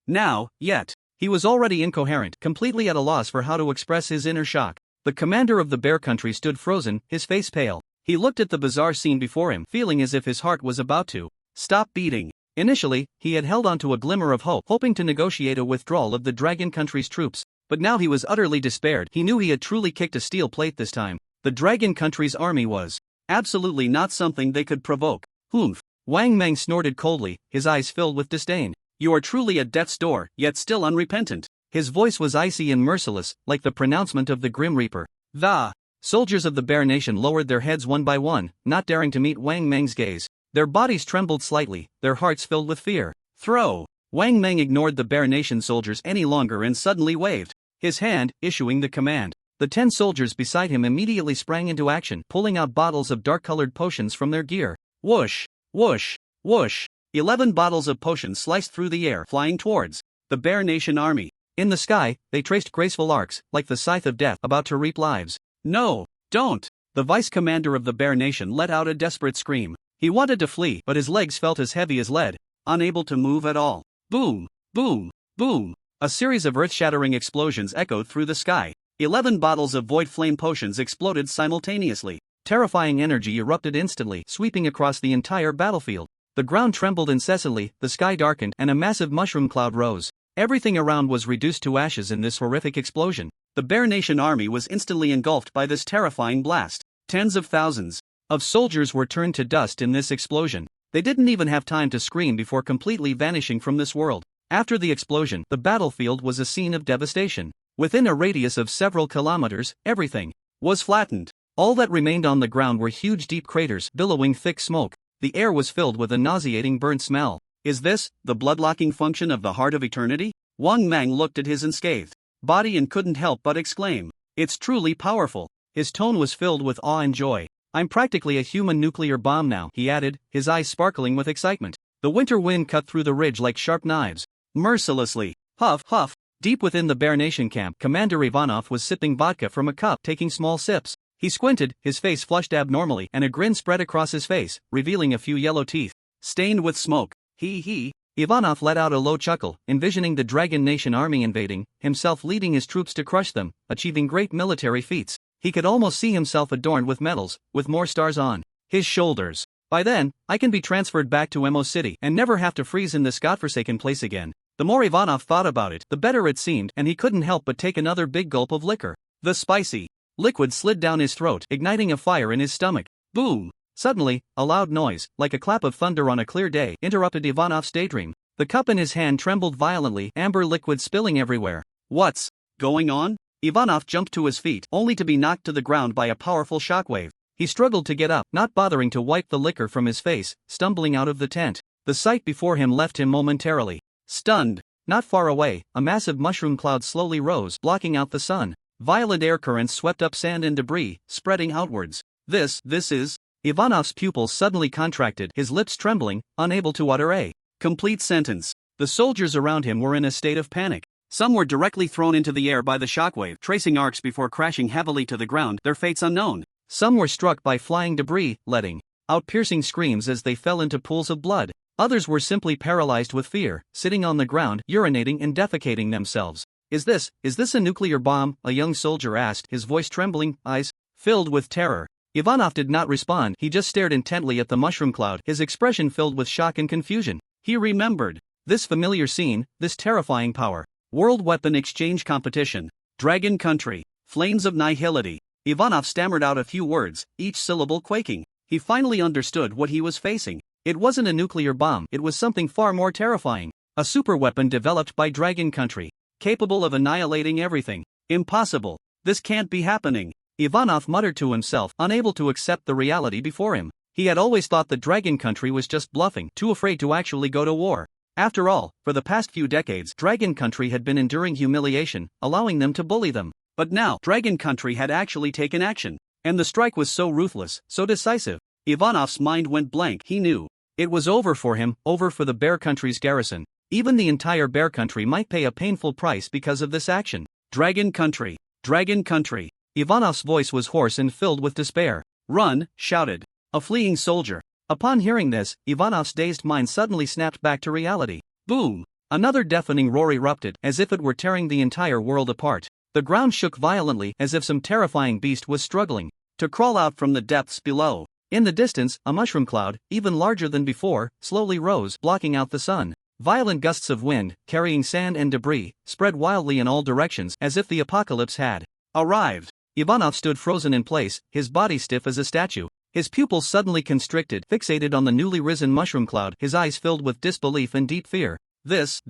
now, yet. He was already incoherent, completely at a loss for how to express his inner shock. The commander of the bear country stood frozen, his face pale. He looked at the bizarre scene before him, feeling as if his heart was about to stop beating. Initially, he had held on to a glimmer of hope, hoping to negotiate a withdrawal of the dragon country's troops. But now he was utterly despaired. He knew he had truly kicked a steel plate this time. The dragon country's army was absolutely not something they could provoke. Humph. Wang Meng snorted coldly, his eyes filled with disdain. You are truly at death's door, yet still unrepentant. His voice was icy and merciless, like the pronouncement of the Grim Reaper. The soldiers of the Bear Nation lowered their heads one by one, not daring to meet Wang Meng's gaze. Their bodies trembled slightly, their hearts filled with fear. Throw! Wang Meng ignored the Bear Nation soldiers any longer and suddenly waved his hand, issuing the command. The 10 soldiers beside him immediately sprang into action, pulling out bottles of dark-colored potions from their gear. Whoosh! Whoosh! Whoosh! 11 bottles of potions sliced through the air, flying towards the Bear Nation army. In the sky, they traced graceful arcs, like the scythe of death about to reap lives. No, don't! The vice commander of the Bear Nation let out a desperate scream. He wanted to flee, but his legs felt as heavy as lead, unable to move at all. Boom! Boom! Boom! A series of earth-shattering explosions echoed through the sky. 11 bottles of void flame potions exploded simultaneously. Terrifying energy erupted instantly, sweeping across the entire battlefield. The ground trembled incessantly, the sky darkened, and a massive mushroom cloud rose. Everything around was reduced to ashes in this horrific explosion. The Bear Nation army was instantly engulfed by this terrifying blast. Tens of thousands of soldiers were turned to dust in this explosion. They didn't even have time to scream before completely vanishing from this world. After the explosion, the battlefield was a scene of devastation. Within a radius of several kilometers, everything was flattened. All that remained on the ground were huge deep craters billowing thick smoke. The air was filled with a nauseating burnt smell. Is this the blood-locking function of the Heart of Eternity? Wang Meng looked at his unscathed body and couldn't help but exclaim. It's truly powerful. His tone was filled with awe and joy. I'm practically a human nuclear bomb now, he added, his eyes sparkling with excitement. The winter wind cut through the ridge like sharp knives. Mercilessly. Huff, huff. Deep within the Bear Nation camp, Commander Ivanov was sipping vodka from a cup, taking small sips. He squinted, his face flushed abnormally, and a grin spread across his face, revealing a few yellow teeth stained with smoke. He. Ivanov let out a low chuckle, envisioning the Dragon Nation army invading, himself leading his troops to crush them, achieving great military feats. He could almost see himself adorned with medals, with more stars on his shoulders. By then, I can be transferred back to Mo City and never have to freeze in this godforsaken place again. The more Ivanov thought about it, the better it seemed, and he couldn't help but take another big gulp of liquor. The spicy liquid slid down his throat, igniting a fire in his stomach. Boom! Suddenly, a loud noise, like a clap of thunder on a clear day, interrupted Ivanov's daydream. The cup in his hand trembled violently, amber liquid spilling everywhere. What's going on? Ivanov jumped to his feet, only to be knocked to the ground by a powerful shockwave. He struggled to get up, not bothering to wipe the liquor from his face, stumbling out of the tent. The sight before him left him momentarily stunned. Not far away, a massive mushroom cloud slowly rose, blocking out the sun. Violent air currents swept up sand and debris, spreading outwards. This is... Ivanov's pupils suddenly contracted, his lips trembling, unable to utter a complete sentence. The soldiers around him were in a state of panic. Some were directly thrown into the air by the shockwave, tracing arcs before crashing heavily to the ground, their fates unknown. Some were struck by flying debris, letting out piercing screams as they fell into pools of blood. Others were simply paralyzed with fear, sitting on the ground, urinating and defecating themselves. Is this a nuclear bomb? A young soldier asked, his voice trembling, eyes filled with terror. Ivanov did not respond, he just stared intently at the mushroom cloud, his expression filled with shock and confusion. He remembered this familiar scene, this terrifying power. World Weapon Exchange Competition. Dragon Country. Flames of Nihility. Ivanov stammered out a few words, each syllable quaking. He finally understood what he was facing. It wasn't a nuclear bomb, it was something far more terrifying. A superweapon developed by Dragon Country. Capable of annihilating everything. Impossible. This can't be happening. Ivanov muttered to himself, unable to accept the reality before him. He had always thought that Dragon Country was just bluffing, too afraid to actually go to war. After all, for the past few decades, Dragon Country had been enduring humiliation, allowing them to bully them. But now, Dragon Country had actually taken action. And the strike was so ruthless, so decisive. Ivanov's mind went blank. He knew it was over for him, over for the Bear Country's garrison. Even the entire Bear Country might pay a painful price because of this action. Dragon Country. Dragon Country. Ivanov's voice was hoarse and filled with despair. Run, shouted a fleeing soldier. Upon hearing this, Ivanov's dazed mind suddenly snapped back to reality. Boom! Another deafening roar erupted, as if it were tearing the entire world apart. The ground shook violently, as if some terrifying beast was struggling to crawl out from the depths below. In the distance, a mushroom cloud, even larger than before, slowly rose, blocking out the sun. Violent gusts of wind, carrying sand and debris, spread wildly in all directions, as if the apocalypse had arrived. Ivanov stood frozen in place, his body stiff as a statue. His pupils suddenly constricted, fixated on the newly risen mushroom cloud, his eyes filled with disbelief and deep fear. This.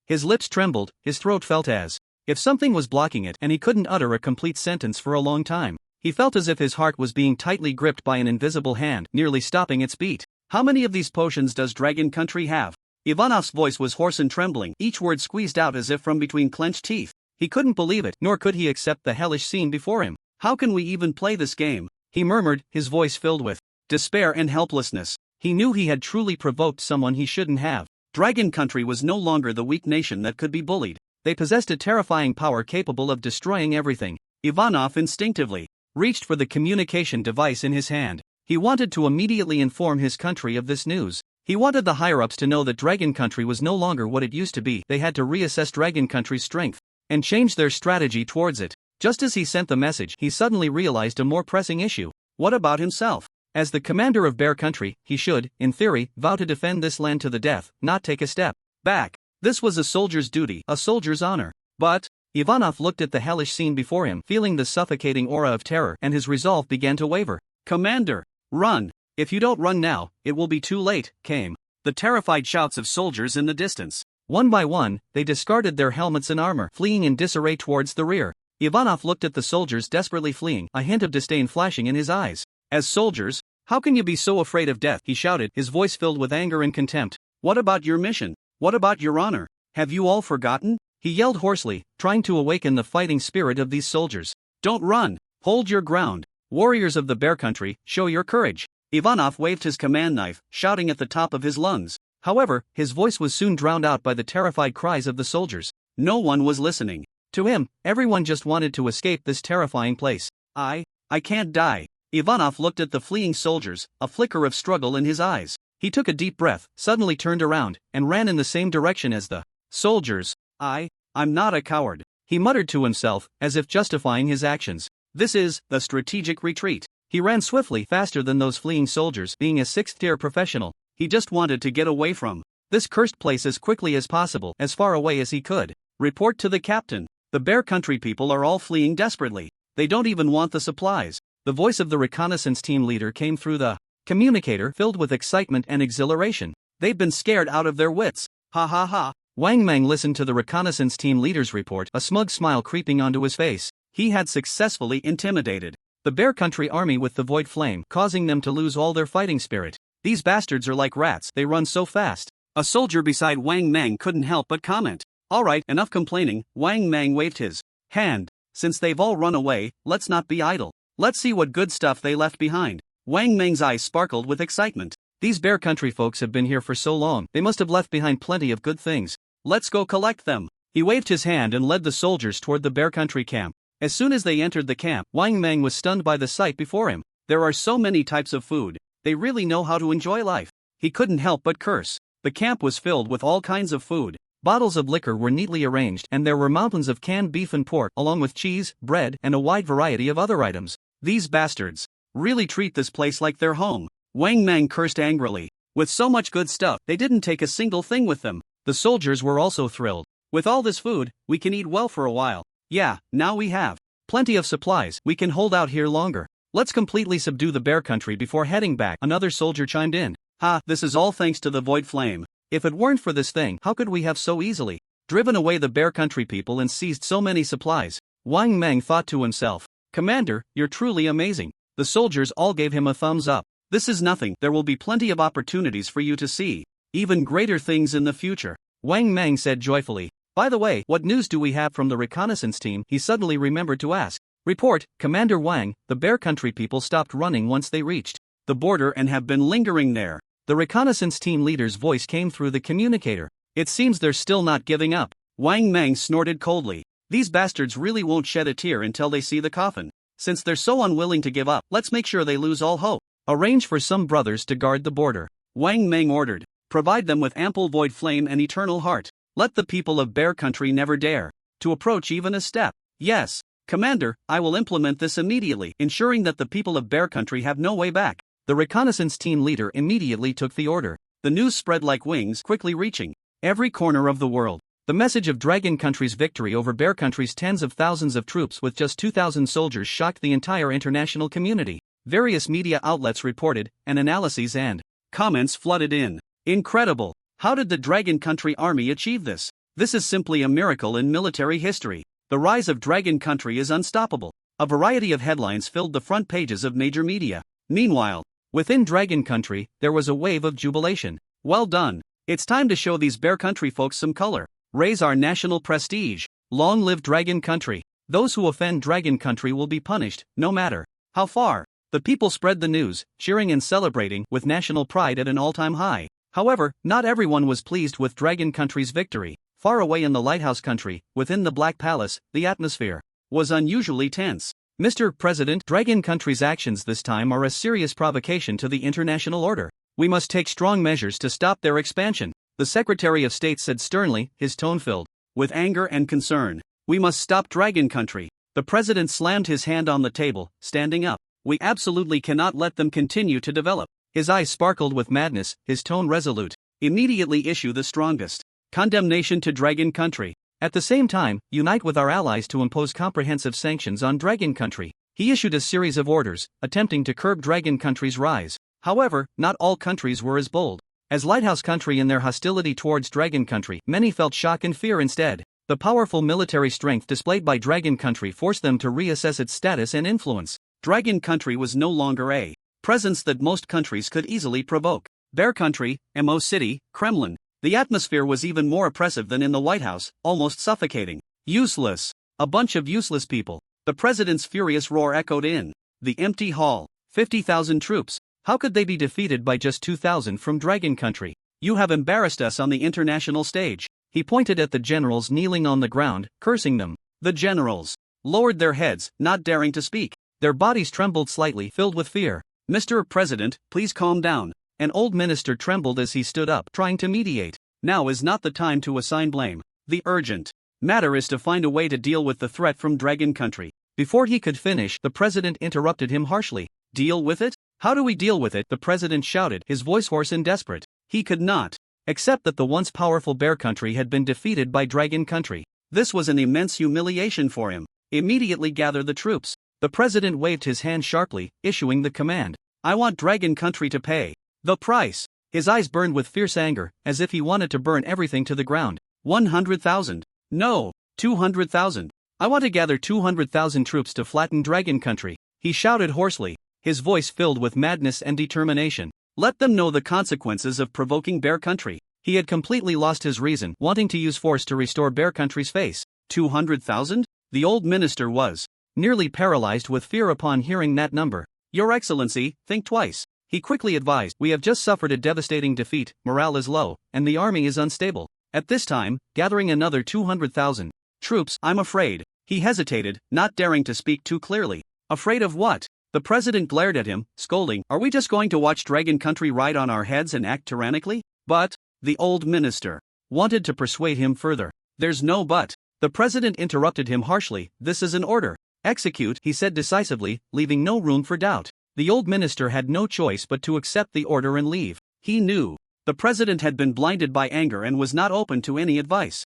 His lips trembled, his throat felt as if something was blocking it, and he couldn't utter a complete sentence for a long time. He felt as if his heart was being tightly gripped by an invisible hand, nearly stopping its beat. How many of these potions does Dragon Country have? Ivanov's voice was hoarse and trembling, each word squeezed out as if from between clenched teeth. He couldn't believe it, nor could he accept the hellish scene before him. How can we even play this game? He murmured, his voice filled with despair and helplessness. He knew he had truly provoked someone he shouldn't have. Dragon Country was no longer the weak nation that could be bullied. They possessed a terrifying power capable of destroying everything. Ivanov instinctively reached for the communication device in his hand. He wanted to immediately inform his country of this news. He wanted the higher-ups to know that Dragon Country was no longer what it used to be. They had to reassess Dragon Country's strength and change their strategy towards it. Just as he sent the message, he suddenly realized a more pressing issue. What about himself? As the commander of Bear Country, he should, in theory, vow to defend this land to the death, not take a step back. This was a soldier's duty, a soldier's honor. But Ivanov looked at the hellish scene before him, feeling the suffocating aura of terror, and his resolve began to waver. Commander, run! If you don't run now, it will be too late, came the terrified shouts of soldiers in the distance. One by one, they discarded their helmets and armor, fleeing in disarray towards the rear. Ivanov looked at the soldiers desperately fleeing, a hint of disdain flashing in his eyes. As soldiers, how can you be so afraid of death? He shouted, his voice filled with anger and contempt. What about your mission? What about your honor? Have you all forgotten? He yelled hoarsely, trying to awaken the fighting spirit of these soldiers. Don't run! Hold your ground! Warriors of the Bear Country, show your courage! Ivanov waved his command knife, shouting at the top of his lungs. However, his voice was soon drowned out by the terrified cries of the soldiers. No one was listening to him. Everyone just wanted to escape this terrifying place. I can't die. Ivanov looked at the fleeing soldiers, a flicker of struggle in his eyes. He took a deep breath, suddenly turned around, and ran in the same direction as the soldiers. I'm not a coward, he muttered to himself, as if justifying his actions. This is the strategic retreat. He ran swiftly, faster than those fleeing soldiers, being a sixth-tier professional. He just wanted to get away from this cursed place as quickly as possible, as far away as he could. Report to the captain. The Bear Country people are all fleeing desperately. They don't even want the supplies. The voice of the reconnaissance team leader came through the communicator, filled with excitement and exhilaration. They've been scared out of their wits. Ha ha ha. Wang Mang listened to the reconnaissance team leader's report, a smug smile creeping onto his face. He had successfully intimidated the Bear Country army with the Void Flame, causing them to lose all their fighting spirit. These bastards are like rats, they run so fast. A soldier beside Wang Mang couldn't help but comment. Alright, enough complaining. Wang Mang waved his hand. Since they've all run away, let's not be idle. Let's see what good stuff they left behind. Wang Mang's eyes sparkled with excitement. These Bear Country folks have been here for so long, they must have left behind plenty of good things. Let's go collect them. He waved his hand and led the soldiers toward the Bear Country camp. As soon as they entered the camp, Wang Mang was stunned by the sight before him. There are so many types of food. They really know how to enjoy life. He couldn't help but curse. The camp was filled with all kinds of food. Bottles of liquor were neatly arranged, and there were mountains of canned beef and pork, along with cheese, bread, and a wide variety of other items. These bastards really treat this place like their home. Wang Mang cursed angrily. With so much good stuff, they didn't take a single thing with them. The soldiers were also thrilled. With all this food, we can eat well for a while. Yeah, now we have plenty of supplies, we can hold out here longer. Let's completely subdue the Bear Country before heading back, another soldier chimed in. Ha, this is all thanks to the Void Flame. If it weren't for this thing, how could we have so easily driven away the Bear Country people and seized so many supplies? Wang Mang thought to himself. Commander, you're truly amazing. The soldiers all gave him a thumbs up. This is nothing, there will be plenty of opportunities for you to see even greater things in the future. Wang Mang said joyfully. By the way, what news do we have from the reconnaissance team? He suddenly remembered to ask. Report, Commander Wang, the Bear Country people stopped running once they reached the border and have been lingering there. The reconnaissance team leader's voice came through the communicator. It seems they're still not giving up. Wang Mang snorted coldly. These bastards really won't shed a tear until they see the coffin. Since they're so unwilling to give up, let's make sure they lose all hope. Arrange for some brothers to guard the border. Wang Mang ordered. Provide them with ample Void Flame and Eternal Heart. Let the people of Bear Country never dare to approach even a step. Yes, Commander, I will implement this immediately, ensuring that the people of Bear Country have no way back. The reconnaissance team leader immediately took the order. The news spread like wings, quickly reaching every corner of the world. The message of Dragon Country's victory over Bear Country's tens of thousands of troops with just 2,000 soldiers shocked the entire international community. Various media outlets reported, and analyses and comments flooded in. Incredible! How did the Dragon Country army achieve this? This is simply a miracle in military history. The rise of Dragon Country is unstoppable. A variety of headlines filled the front pages of major media. Meanwhile, within Dragon Country, there was a wave of jubilation. Well done! It's time to show these Bear Country folks some color. Raise our national prestige. Long live Dragon Country. Those who offend Dragon Country will be punished, no matter how far. The people spread the news, cheering and celebrating with national pride at an all-time high. However, not everyone was pleased with Dragon Country's victory. Far away in the Lighthouse Country, within the Black Palace, the atmosphere was unusually tense. Mr. President, Dragon Country's actions this time are a serious provocation to the international order. We must take strong measures to stop their expansion, the Secretary of State said sternly, his tone filled with anger and concern. We must stop Dragon Country. The president slammed his hand on the table, standing up. We absolutely cannot let them continue to develop. His eyes sparkled with madness, his tone resolute. Immediately issue the strongest condemnation to Dragon Country. At the same time, unite with our allies to impose comprehensive sanctions on Dragon Country. He issued a series of orders, attempting to curb Dragon Country's rise. However, not all countries were as bold as Lighthouse Country in their hostility towards Dragon Country. Many felt shock and fear instead. The powerful military strength displayed by Dragon Country forced them to reassess its status and influence. Dragon Country was no longer a presence that most countries could easily provoke. Bear Country, Mo City, Kremlin. The atmosphere was even more oppressive than in the White House, almost suffocating. Useless. A bunch of useless people. The president's furious roar echoed in the empty hall. 50,000 troops. How could they be defeated by just 2,000 from Dragon Country? You have embarrassed us on the international stage. He pointed at the generals kneeling on the ground, cursing them. The generals lowered their heads, not daring to speak. Their bodies trembled slightly, filled with fear. Mr. President, please calm down. An old minister trembled as he stood up, trying to mediate. Now is not the time to assign blame. The urgent matter is to find a way to deal with the threat from Dragon Country. Before he could finish, the president interrupted him harshly. Deal with it? How do we deal with it? The president shouted, his voice hoarse and desperate. He could not accept that the once powerful Bear Country had been defeated by Dragon Country. This was an immense humiliation for him. Immediately gather the troops. The president waved his hand sharply, issuing the command. I want Dragon Country to pay the price. His eyes burned with fierce anger, as if he wanted to burn everything to the ground. 100,000. No, 200,000. I want to gather 200,000 troops to flatten Dragon Country. He shouted hoarsely, his voice filled with madness and determination. Let them know the consequences of provoking Bear Country. He had completely lost his reason, wanting to use force to restore Bear Country's face. 200,000? The old minister was nearly paralyzed with fear upon hearing that number. Your Excellency, think twice. He quickly advised, we have just suffered a devastating defeat, morale is low, and the army is unstable. At this time, gathering another 200,000 troops, I'm afraid. He hesitated, not daring to speak too clearly. Afraid of what? The president glared at him, scolding, are we just going to watch Dragon Country ride on our heads and act tyrannically? But the old minister wanted to persuade him further. There's no but. The president interrupted him harshly, this is an order. Execute, he said decisively, leaving no room for doubt. The old minister had no choice but to accept the order and leave. He knew the president had been blinded by anger and was not open to any advice.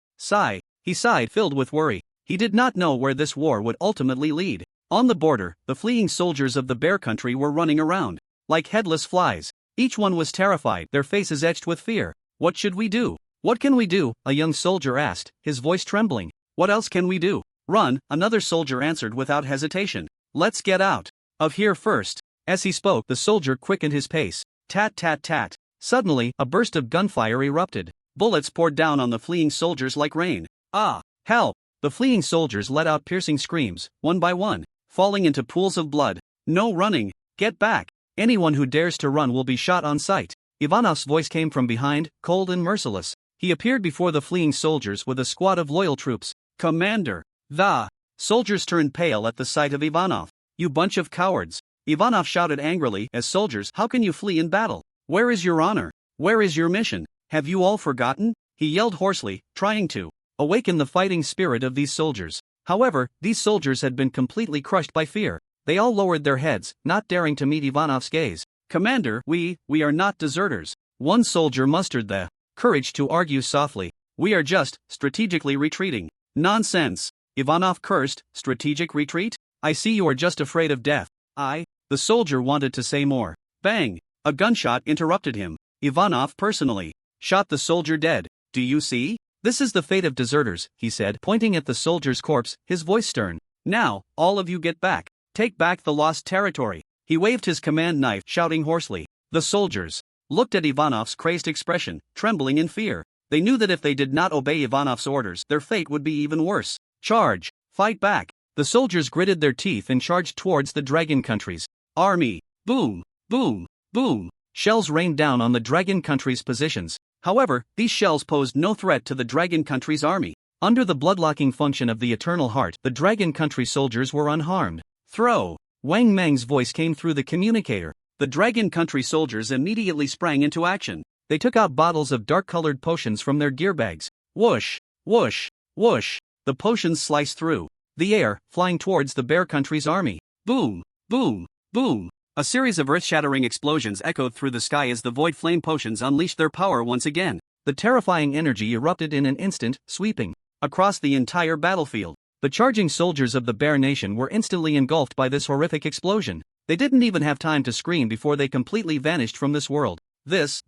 He sighed, filled with worry. He did not know where this war would ultimately lead. On the border, the fleeing soldiers of the Bear Country were running around like headless flies. Each one was terrified, their faces etched with fear. What should we do? What can we do? A young soldier asked, his voice trembling. What else can we do? Run, another soldier answered without hesitation. Let's get out of here first. As he spoke, the soldier quickened his pace. Tat tat tat. Suddenly, a burst of gunfire erupted. Bullets poured down on the fleeing soldiers like rain. Ah! Help! The fleeing soldiers let out piercing screams, one by one, falling into pools of blood. No running! Get back! Anyone who dares to run will be shot on sight. Ivanov's voice came from behind, cold and merciless. He appeared before the fleeing soldiers with a squad of loyal troops. Commander! The soldiers turned pale at the sight of Ivanov. You bunch of cowards! Ivanov shouted angrily, as soldiers, how can you flee in battle? Where is your honor? Where is your mission? Have you all forgotten? he yelled hoarsely, trying to awaken the fighting spirit of these soldiers. However, these soldiers had been completely crushed by fear. They all lowered their heads, not daring to meet Ivanov's gaze. "Commander, we are not deserters." One soldier mustered the courage to argue softly. "We are just strategically retreating." "Nonsense," Ivanov cursed. "Strategic retreat? I see you are just afraid of death." The soldier wanted to say more. Bang! A gunshot interrupted him. Ivanov personally shot the soldier dead. "Do you see? This is the fate of deserters," he said, pointing at the soldier's corpse, his voice stern. "Now, all of you get back. Take back the lost territory." He waved his command knife, shouting hoarsely. The soldiers looked at Ivanov's crazed expression, trembling in fear. They knew that if they did not obey Ivanov's orders, their fate would be even worse. "Charge! Fight back!" The soldiers gritted their teeth and charged towards the dragon country's army. Boom! Boom! Boom! Shells rained down on the dragon country's positions. However, these shells posed no threat to the dragon country's army. Under the bloodlocking function of the eternal heart, the dragon country soldiers were unharmed. "Throw!" Wang Mang's voice came through the communicator. The dragon country soldiers immediately sprang into action. They took out bottles of dark-colored potions from their gear bags. Whoosh! Whoosh! Whoosh! The potions sliced through the air, flying towards the bear country's army. Boom! Boom! Boom! A series of earth-shattering explosions echoed through the sky as the void flame potions unleashed their power once again. The terrifying energy erupted in an instant, sweeping across the entire battlefield. The charging soldiers of the Bear Nation were instantly engulfed by this horrific explosion. They didn't even have time to scream before they completely vanished from this world. This,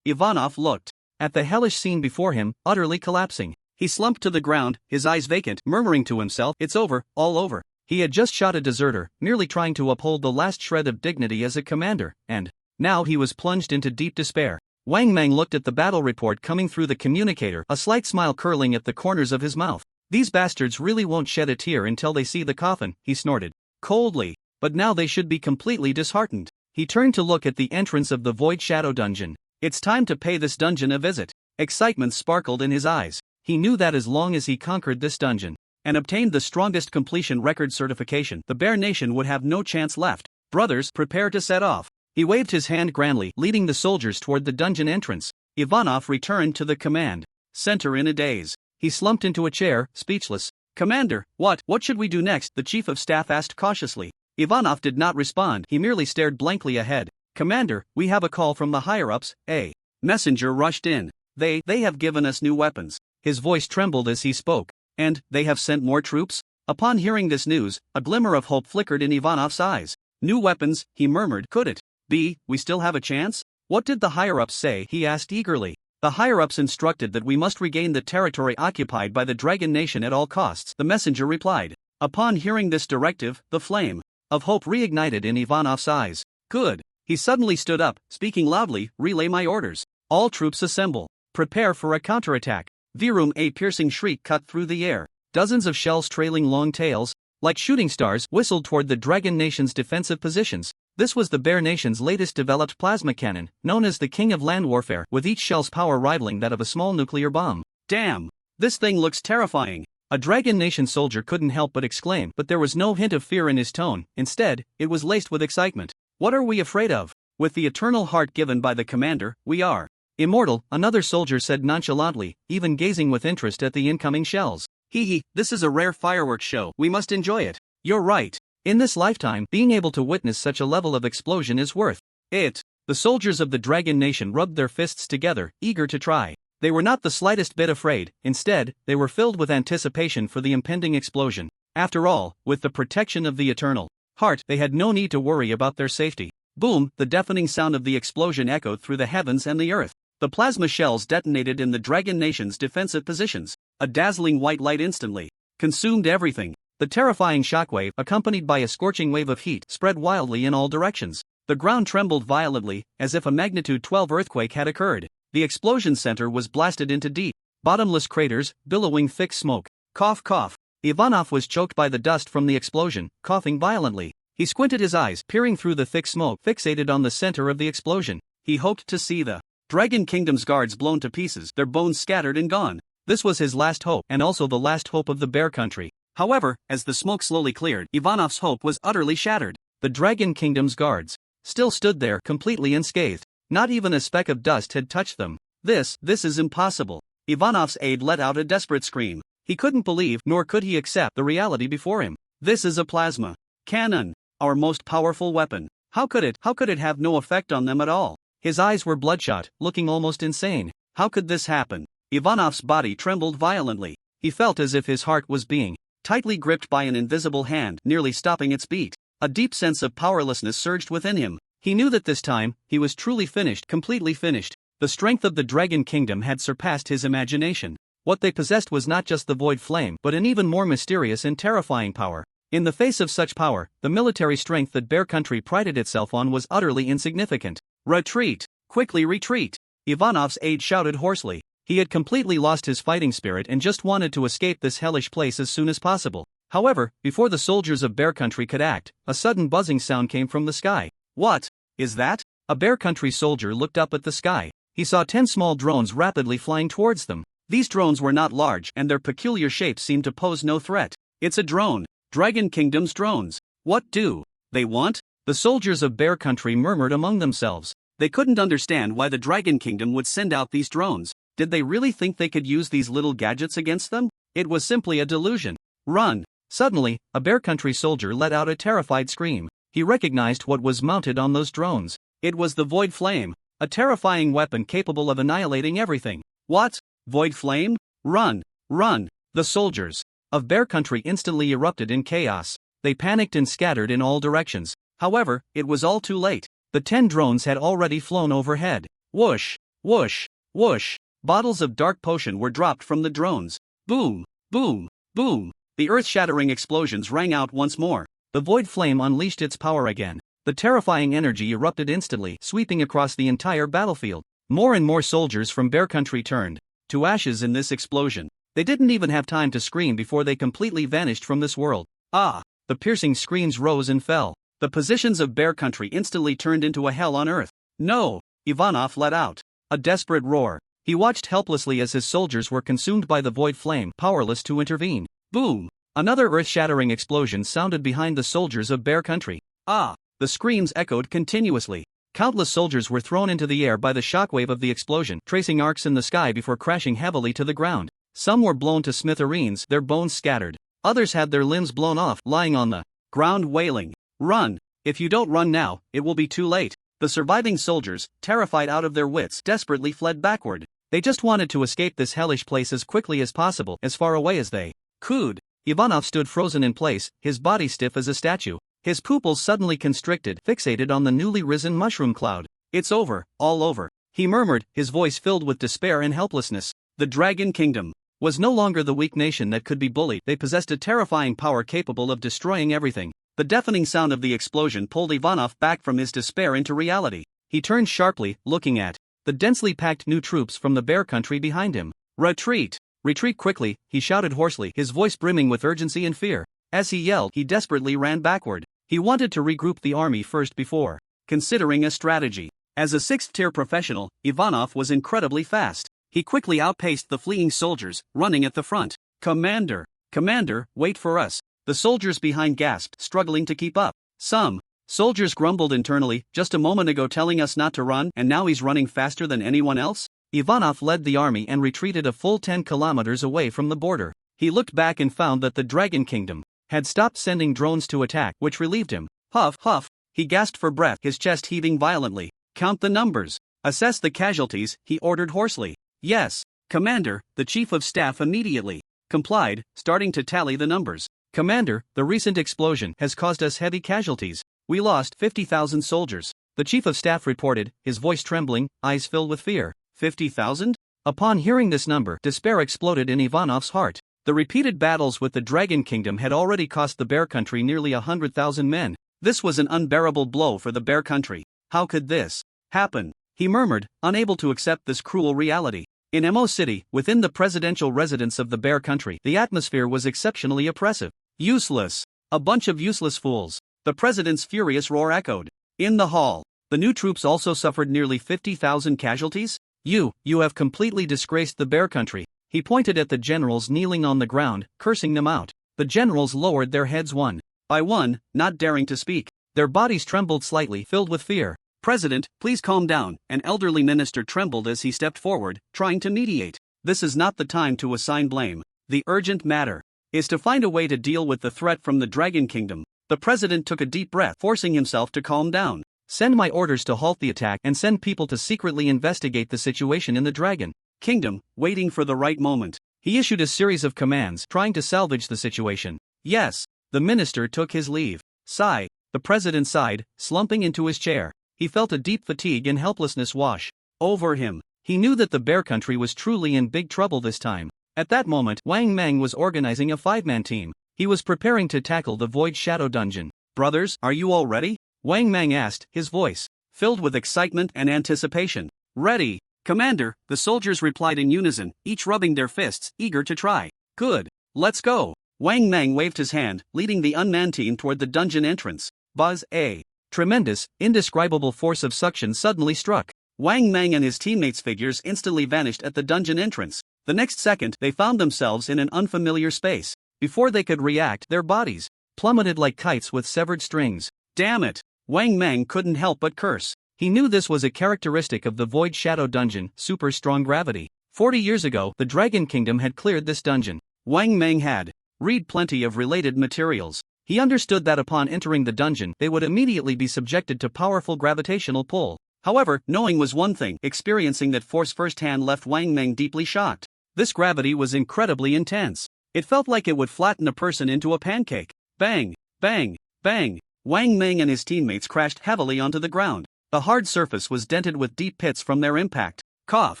Ivanov looked at the hellish scene before him, utterly collapsing. He slumped to the ground, his eyes vacant, murmuring to himself, "It's over, all over." He had just shot a deserter, merely trying to uphold the last shred of dignity as a commander, and now he was plunged into deep despair. Wang Mang looked at the battle report coming through the communicator, a slight smile curling at the corners of his mouth. "These bastards really won't shed a tear until they see the coffin," he snorted coldly. "But now they should be completely disheartened." He turned to look at the entrance of the Void Shadow dungeon. It's time to pay this dungeon a visit. Excitement sparkled in his eyes. He knew that as long as he conquered this dungeon and obtained the strongest completion record certification, the Bear Nation would have no chance left. "Brothers, prepare to set off." He waved his hand grandly, leading the soldiers toward the dungeon entrance. Ivanov returned to the command center in a daze. He slumped into a chair, speechless. "Commander, what should we do next?" the chief of staff asked cautiously. Ivanov did not respond, he merely stared blankly ahead. "Commander, we have a call from the higher-ups." A messenger rushed in. They have given us new weapons." His voice trembled as he spoke. "And they have sent more troops?" Upon hearing this news, a glimmer of hope flickered in Ivanov's eyes. "New weapons," he murmured. "Could it be we still have a chance?" "What did the higher-ups say?" he asked eagerly. "The higher-ups instructed that we must regain the territory occupied by the Dragon Nation at all costs," the messenger replied. Upon hearing this directive, the flame of hope reignited in Ivanov's eyes. "Good." He suddenly stood up, speaking loudly. "Relay my orders. All troops assemble. Prepare for a counterattack." Virum, a piercing shriek cut through the air. Dozens of shells trailing long tails, like shooting stars, whistled toward the Dragon Nation's defensive positions. This was the Bear Nation's latest developed plasma cannon, known as the King of Land Warfare, with each shell's power rivaling that of a small nuclear bomb. "Damn! This thing looks terrifying." A Dragon Nation soldier couldn't help but exclaim, but there was no hint of fear in his tone. Instead, it was laced with excitement. "What are we afraid of? With the eternal heart given by the commander, we are immortal," another soldier said nonchalantly, even gazing with interest at the incoming shells. "Hee, this is a rare fireworks show, we must enjoy it." "You're right. In this lifetime, being able to witness such a level of explosion is worth it." The soldiers of the Dragon Nation rubbed their fists together, eager to try. They were not the slightest bit afraid. Instead, they were filled with anticipation for the impending explosion. After all, with the protection of the eternal heart, they had no need to worry about their safety. Boom! The deafening sound of the explosion echoed through the heavens and the earth. The plasma shells detonated in the Dragon Nation's defensive positions. A dazzling white light instantly consumed everything. The terrifying shockwave, accompanied by a scorching wave of heat, spread wildly in all directions. The ground trembled violently, as if a magnitude 12 earthquake had occurred. The explosion center was blasted into deep, bottomless craters, billowing thick smoke. Cough, cough. Ivanov was choked by the dust from the explosion, coughing violently. He squinted his eyes, peering through the thick smoke fixated on the center of the explosion. He hoped to see the Dragon Kingdom's guards blown to pieces, their bones scattered and gone. This was his last hope, and also the last hope of the Bear Country. However, as the smoke slowly cleared, Ivanov's hope was utterly shattered. The Dragon Kingdom's guards still stood there, completely unscathed. Not even a speck of dust had touched them. This is impossible. Ivanov's aide let out a desperate scream. He couldn't believe, nor could he accept, the reality before him. This is a plasma cannon, our most powerful weapon. How could it have no effect on them at all? His eyes were bloodshot, looking almost insane. How could this happen? Ivanov's body trembled violently. He felt as if his heart was being tightly gripped by an invisible hand, nearly stopping its beat. A deep sense of powerlessness surged within him. He knew that this time, he was truly finished, completely finished. The strength of the Dragon Kingdom had surpassed his imagination. What they possessed was not just the void flame, but an even more mysterious and terrifying power. In the face of such power, the military strength that Bear Country prided itself on was utterly insignificant. Retreat! Quickly retreat! Ivanov's aide shouted hoarsely. He had completely lost his fighting spirit and just wanted to escape this hellish place as soon as possible. However, before the soldiers of Bear Country could act, a sudden buzzing sound came from the sky. What is that? A Bear Country soldier looked up at the sky. He saw 10 small drones rapidly flying towards them. These drones were not large, and their peculiar shapes seemed to pose no threat. It's a drone. Dragon Kingdom's drones. What do they want? The soldiers of Bear Country murmured among themselves. They couldn't understand why the Dragon Kingdom would send out these drones. Did they really think they could use these little gadgets against them? It was simply a delusion. Run! Suddenly, a Bear Country soldier let out a terrified scream. He recognized what was mounted on those drones. It was the Void Flame, a terrifying weapon capable of annihilating everything. What? Void Flame? Run! Run! The soldiers of Bear Country instantly erupted in chaos. They panicked and scattered in all directions. However, it was all too late. The 10 drones had already flown overhead. Whoosh! Whoosh! Whoosh! Bottles of dark potion were dropped from the drones. Boom! Boom! Boom! The earth-shattering explosions rang out once more. The Void Flame unleashed its power again. The terrifying energy erupted instantly, sweeping across the entire battlefield. More and more soldiers from Bear Country turned to ashes in this explosion. They didn't even have time to scream before they completely vanished from this world. Ah! The piercing screams rose and fell. The positions of Bear Country instantly turned into a hell on earth. No! Ivanov let out a desperate roar. He watched helplessly as his soldiers were consumed by the Void Flame, powerless to intervene. Boom! Another earth-shattering explosion sounded behind the soldiers of Bear Country. Ah! The screams echoed continuously. Countless soldiers were thrown into the air by the shockwave of the explosion, tracing arcs in the sky before crashing heavily to the ground. Some were blown to smithereens, their bones scattered. Others had their limbs blown off, lying on the ground wailing. Run! If you don't run now, it will be too late. The surviving soldiers, terrified out of their wits, desperately fled backward. They just wanted to escape this hellish place as quickly as possible, as far away as they could. Ivanov stood frozen in place, his body stiff as a statue. His pupils suddenly constricted, fixated on the newly risen mushroom cloud. It's over, all over, he murmured, his voice filled with despair and helplessness. The Dragon Kingdom was no longer the weak nation that could be bullied. They possessed a terrifying power capable of destroying everything. The deafening sound of the explosion pulled Ivanov back from his despair into reality. He turned sharply, looking at the densely packed new troops from the Bear Country behind him. Retreat! Retreat quickly, he shouted hoarsely, his voice brimming with urgency and fear. As he yelled, he desperately ran backward. He wanted to regroup the army first before considering a strategy. As a 6th-tier professional, Ivanov was incredibly fast. He quickly outpaced the fleeing soldiers, running at the front. Commander! Commander, wait for us! The soldiers behind gasped, struggling to keep up. Some soldiers grumbled internally, just a moment ago telling us not to run, and now he's running faster than anyone else? Ivanov led the army and retreated a full 10 kilometers away from the border. He looked back and found that the Dragon Kingdom had stopped sending drones to attack, which relieved him. Huff, huff, he gasped for breath, his chest heaving violently. Count the numbers. Assess the casualties, he ordered hoarsely. Yes, Commander, the Chief of Staff immediately complied, starting to tally the numbers. Commander, the recent explosion has caused us heavy casualties. We lost 50,000 soldiers. The Chief of Staff reported, his voice trembling, eyes filled with fear. 50,000? Upon hearing this number, despair exploded in Ivanov's heart. The repeated battles with the Dragon Kingdom had already cost the Bear Country nearly 100,000 men. This was an unbearable blow for the Bear Country. How could this happen? He murmured, unable to accept this cruel reality. In Mo City, within the presidential residence of the Bear Country, the atmosphere was exceptionally oppressive. Useless. A bunch of useless fools. The president's furious roar echoed. In the hall, the new troops also suffered nearly 50,000 casualties. You have completely disgraced the Bear Country. He pointed at the generals kneeling on the ground, cursing them out. The generals lowered their heads one by one, not daring to speak. Their bodies trembled slightly, filled with fear. President, please calm down. An elderly minister trembled as he stepped forward, trying to mediate. this is not the time to assign blame. The urgent matter is to find a way to deal with the threat from the Dragon Kingdom. The president took a deep breath, forcing himself to calm down. Send my orders to halt the attack and send people to secretly investigate the situation in the Dragon Kingdom, waiting for the right moment. He issued a series of commands, trying to salvage the situation. Yes, the minister took his leave. Sigh, the president sighed, slumping into his chair. He felt a deep fatigue and helplessness wash over him. He knew that the Bear Country was truly in big trouble this time. At that moment, Wang Mang was organizing a 5-man team. He was preparing to tackle the Void Shadow Dungeon. Brothers, are you all ready? Wang Mang asked, his voice filled with excitement and anticipation. Ready, Commander, the soldiers replied in unison, each rubbing their fists, eager to try. Good, let's go. Wang Mang waved his hand, leading the unmanned team toward the dungeon entrance. Buzz, a tremendous, indescribable force of suction suddenly struck. Wang Mang and his teammates' figures instantly vanished at the dungeon entrance. The next second, they found themselves in an unfamiliar space. Before they could react, their bodies plummeted like kites with severed strings. Damn it! Wang Mang couldn't help but curse. He knew this was a characteristic of the Void Shadow Dungeon, super strong gravity. 40 years ago, the Dragon Kingdom had cleared this dungeon. Wang Mang had read plenty of related materials. He understood that upon entering the dungeon, they would immediately be subjected to powerful gravitational pull. However, knowing was one thing, experiencing that force firsthand left Wang Mang deeply shocked. This gravity was incredibly intense. It felt like it would flatten a person into a pancake. Bang, bang, bang. Wang Mang and his teammates crashed heavily onto the ground. The hard surface was dented with deep pits from their impact. Cough,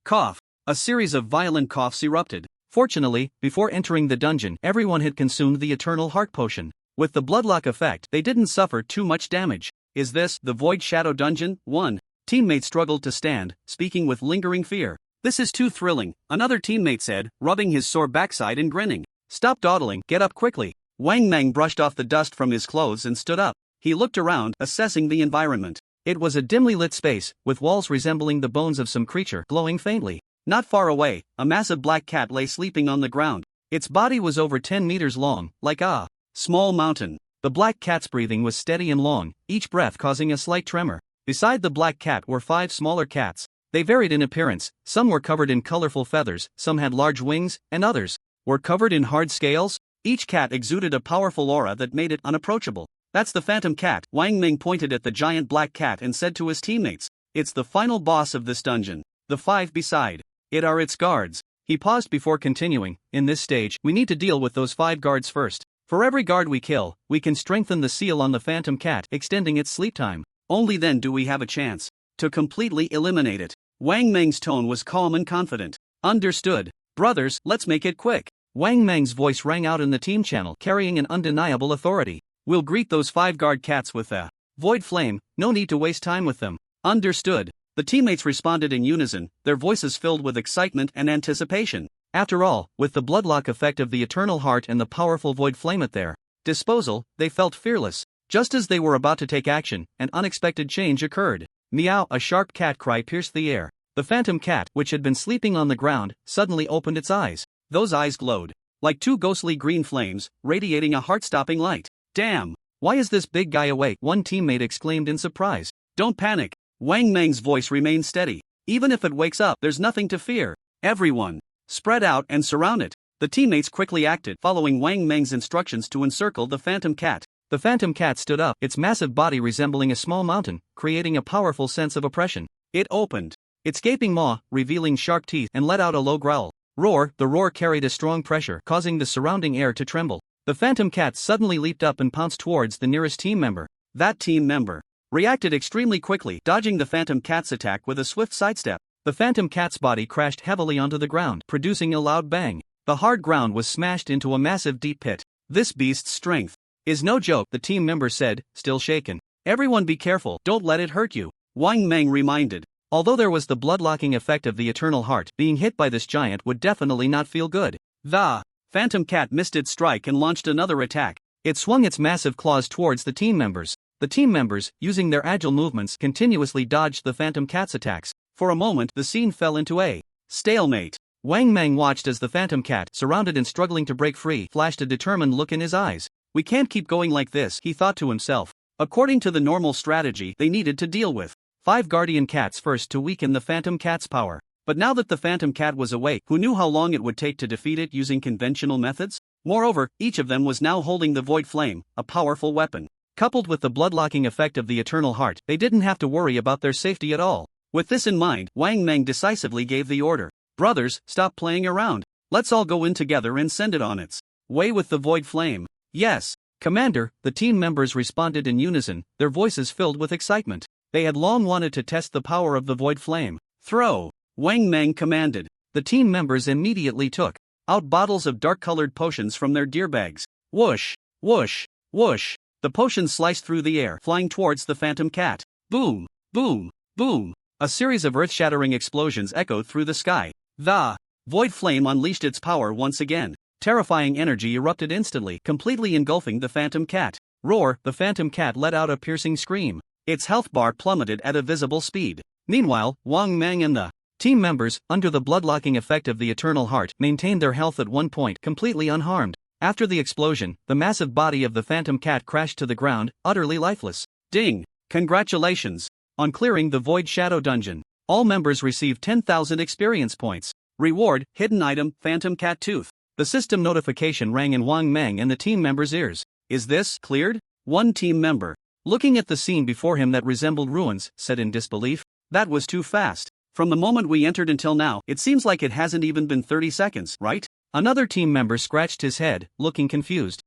cough. A series of violent coughs erupted. Fortunately, before entering the dungeon, everyone had consumed the Eternal Heart Potion. With the Bloodlock effect, they didn't suffer too much damage. Is this the Void Shadow Dungeon? 1. Teammate struggled to stand, speaking with lingering fear. This is too thrilling, another teammate said, rubbing his sore backside and grinning. Stop dawdling, get up quickly. Wang Mang brushed off the dust from his clothes and stood up. He looked around, assessing the environment. It was a dimly lit space, with walls resembling the bones of some creature glowing faintly. Not far away, a massive black cat lay sleeping on the ground. Its body was over 10 meters long, like a small mountain. The black cat's breathing was steady and long, each breath causing a slight tremor. Beside the black cat were 5 smaller cats. They varied in appearance, some were covered in colorful feathers, some had large wings, and others were covered in hard scales. Each cat exuded a powerful aura that made it unapproachable. That's the Phantom Cat. Wang Mang pointed at the giant black cat and said to his teammates, it's the final boss of this dungeon. The 5 beside it are its guards. He paused before continuing, in this stage, we need to deal with those 5 guards first. For every guard we kill, we can strengthen the seal on the Phantom Cat, extending its sleep time. Only then do we have a chance to completely eliminate it. Wang Mang's tone was calm and confident. Understood. Brothers, let's make it quick. Wang Mang's voice rang out in the team channel, carrying an undeniable authority. We'll greet those 5 guard cats with a void flame, no need to waste time with them. Understood. The teammates responded in unison, their voices filled with excitement and anticipation. After all, with the Bloodlock effect of the Eternal Heart and the powerful void flame at their disposal, they felt fearless. Just as they were about to take action, an unexpected change occurred. Meow! A sharp cat cry pierced the air. The Phantom Cat, which had been sleeping on the ground, suddenly opened its eyes. Those eyes glowed like 2 ghostly green flames, radiating a heart-stopping light. Damn! Why is this big guy awake? One teammate exclaimed in surprise. Don't panic. Wang Mang's voice remained steady. Even if it wakes up, there's nothing to fear. Everyone spread out and surround it. The teammates quickly acted, following Wang Mang's instructions to encircle the Phantom Cat. The Phantom Cat stood up, its massive body resembling a small mountain, creating a powerful sense of oppression. It opened its gaping maw, revealing sharp teeth, and let out a low growl. Roar! The roar carried a strong pressure, causing the surrounding air to tremble. The Phantom Cat suddenly leaped up and pounced towards the nearest team member. That team member reacted extremely quickly, dodging the Phantom Cat's attack with a swift sidestep. The Phantom Cat's body crashed heavily onto the ground, producing a loud bang. The hard ground was smashed into a massive deep pit. This beast's strength is no joke, the team member said, still shaken. Everyone be careful, don't let it hurt you. Wang Mang reminded. Although there was the blood-locking effect of the Eternal Heart, being hit by this giant would definitely not feel good. The Phantom Cat missed its strike and launched another attack. It swung its massive claws towards the team members. The team members, using their agile movements, continuously dodged the Phantom Cat's attacks. For a moment, the scene fell into a stalemate. Wang Mang watched as the Phantom Cat, surrounded and struggling to break free, flashed a determined look in his eyes. We can't keep going like this, he thought to himself. According to the normal strategy, they needed to deal with 5 guardian cats first to weaken the Phantom Cat's power. But now that the Phantom Cat was awake, who knew how long it would take to defeat it using conventional methods? Moreover, each of them was now holding the Void Flame, a powerful weapon. Coupled with the blood-locking effect of the Eternal Heart, they didn't have to worry about their safety at all. With this in mind, Wang Meng decisively gave the order. Brothers, stop playing around. Let's all go in together and send it on its way with the Void Flame. Yes, Commander, the team members responded in unison, their voices filled with excitement. They had long wanted to test the power of the Void Flame. Throw! Wang Meng commanded. The team members immediately took out bottles of dark-colored potions from their deer bags. Whoosh! Whoosh! Whoosh! The potions sliced through the air, flying towards the Phantom Cat. Boom! Boom! Boom! A series of earth-shattering explosions echoed through the sky. The Void Flame unleashed its power once again. Terrifying energy erupted instantly, completely engulfing the Phantom Cat. Roar! The Phantom Cat let out a piercing scream. Its health bar plummeted at a visible speed. Meanwhile, Wang Meng and the team members, under the blood-locking effect of the Eternal Heart, maintained their health at one point, completely unharmed. After the explosion, the massive body of the Phantom Cat crashed to the ground, utterly lifeless. Ding! Congratulations on clearing the Void Shadow Dungeon. All members received 10,000 experience points. Reward, hidden item, Phantom Cat Tooth. The system notification rang in Wang Meng and the team members' ears. Is this cleared? One team member, looking at the scene before him that resembled ruins, said in disbelief. That was too fast. From the moment we entered until now, it seems like it hasn't even been 30 seconds, right? Another team member scratched his head, looking confused.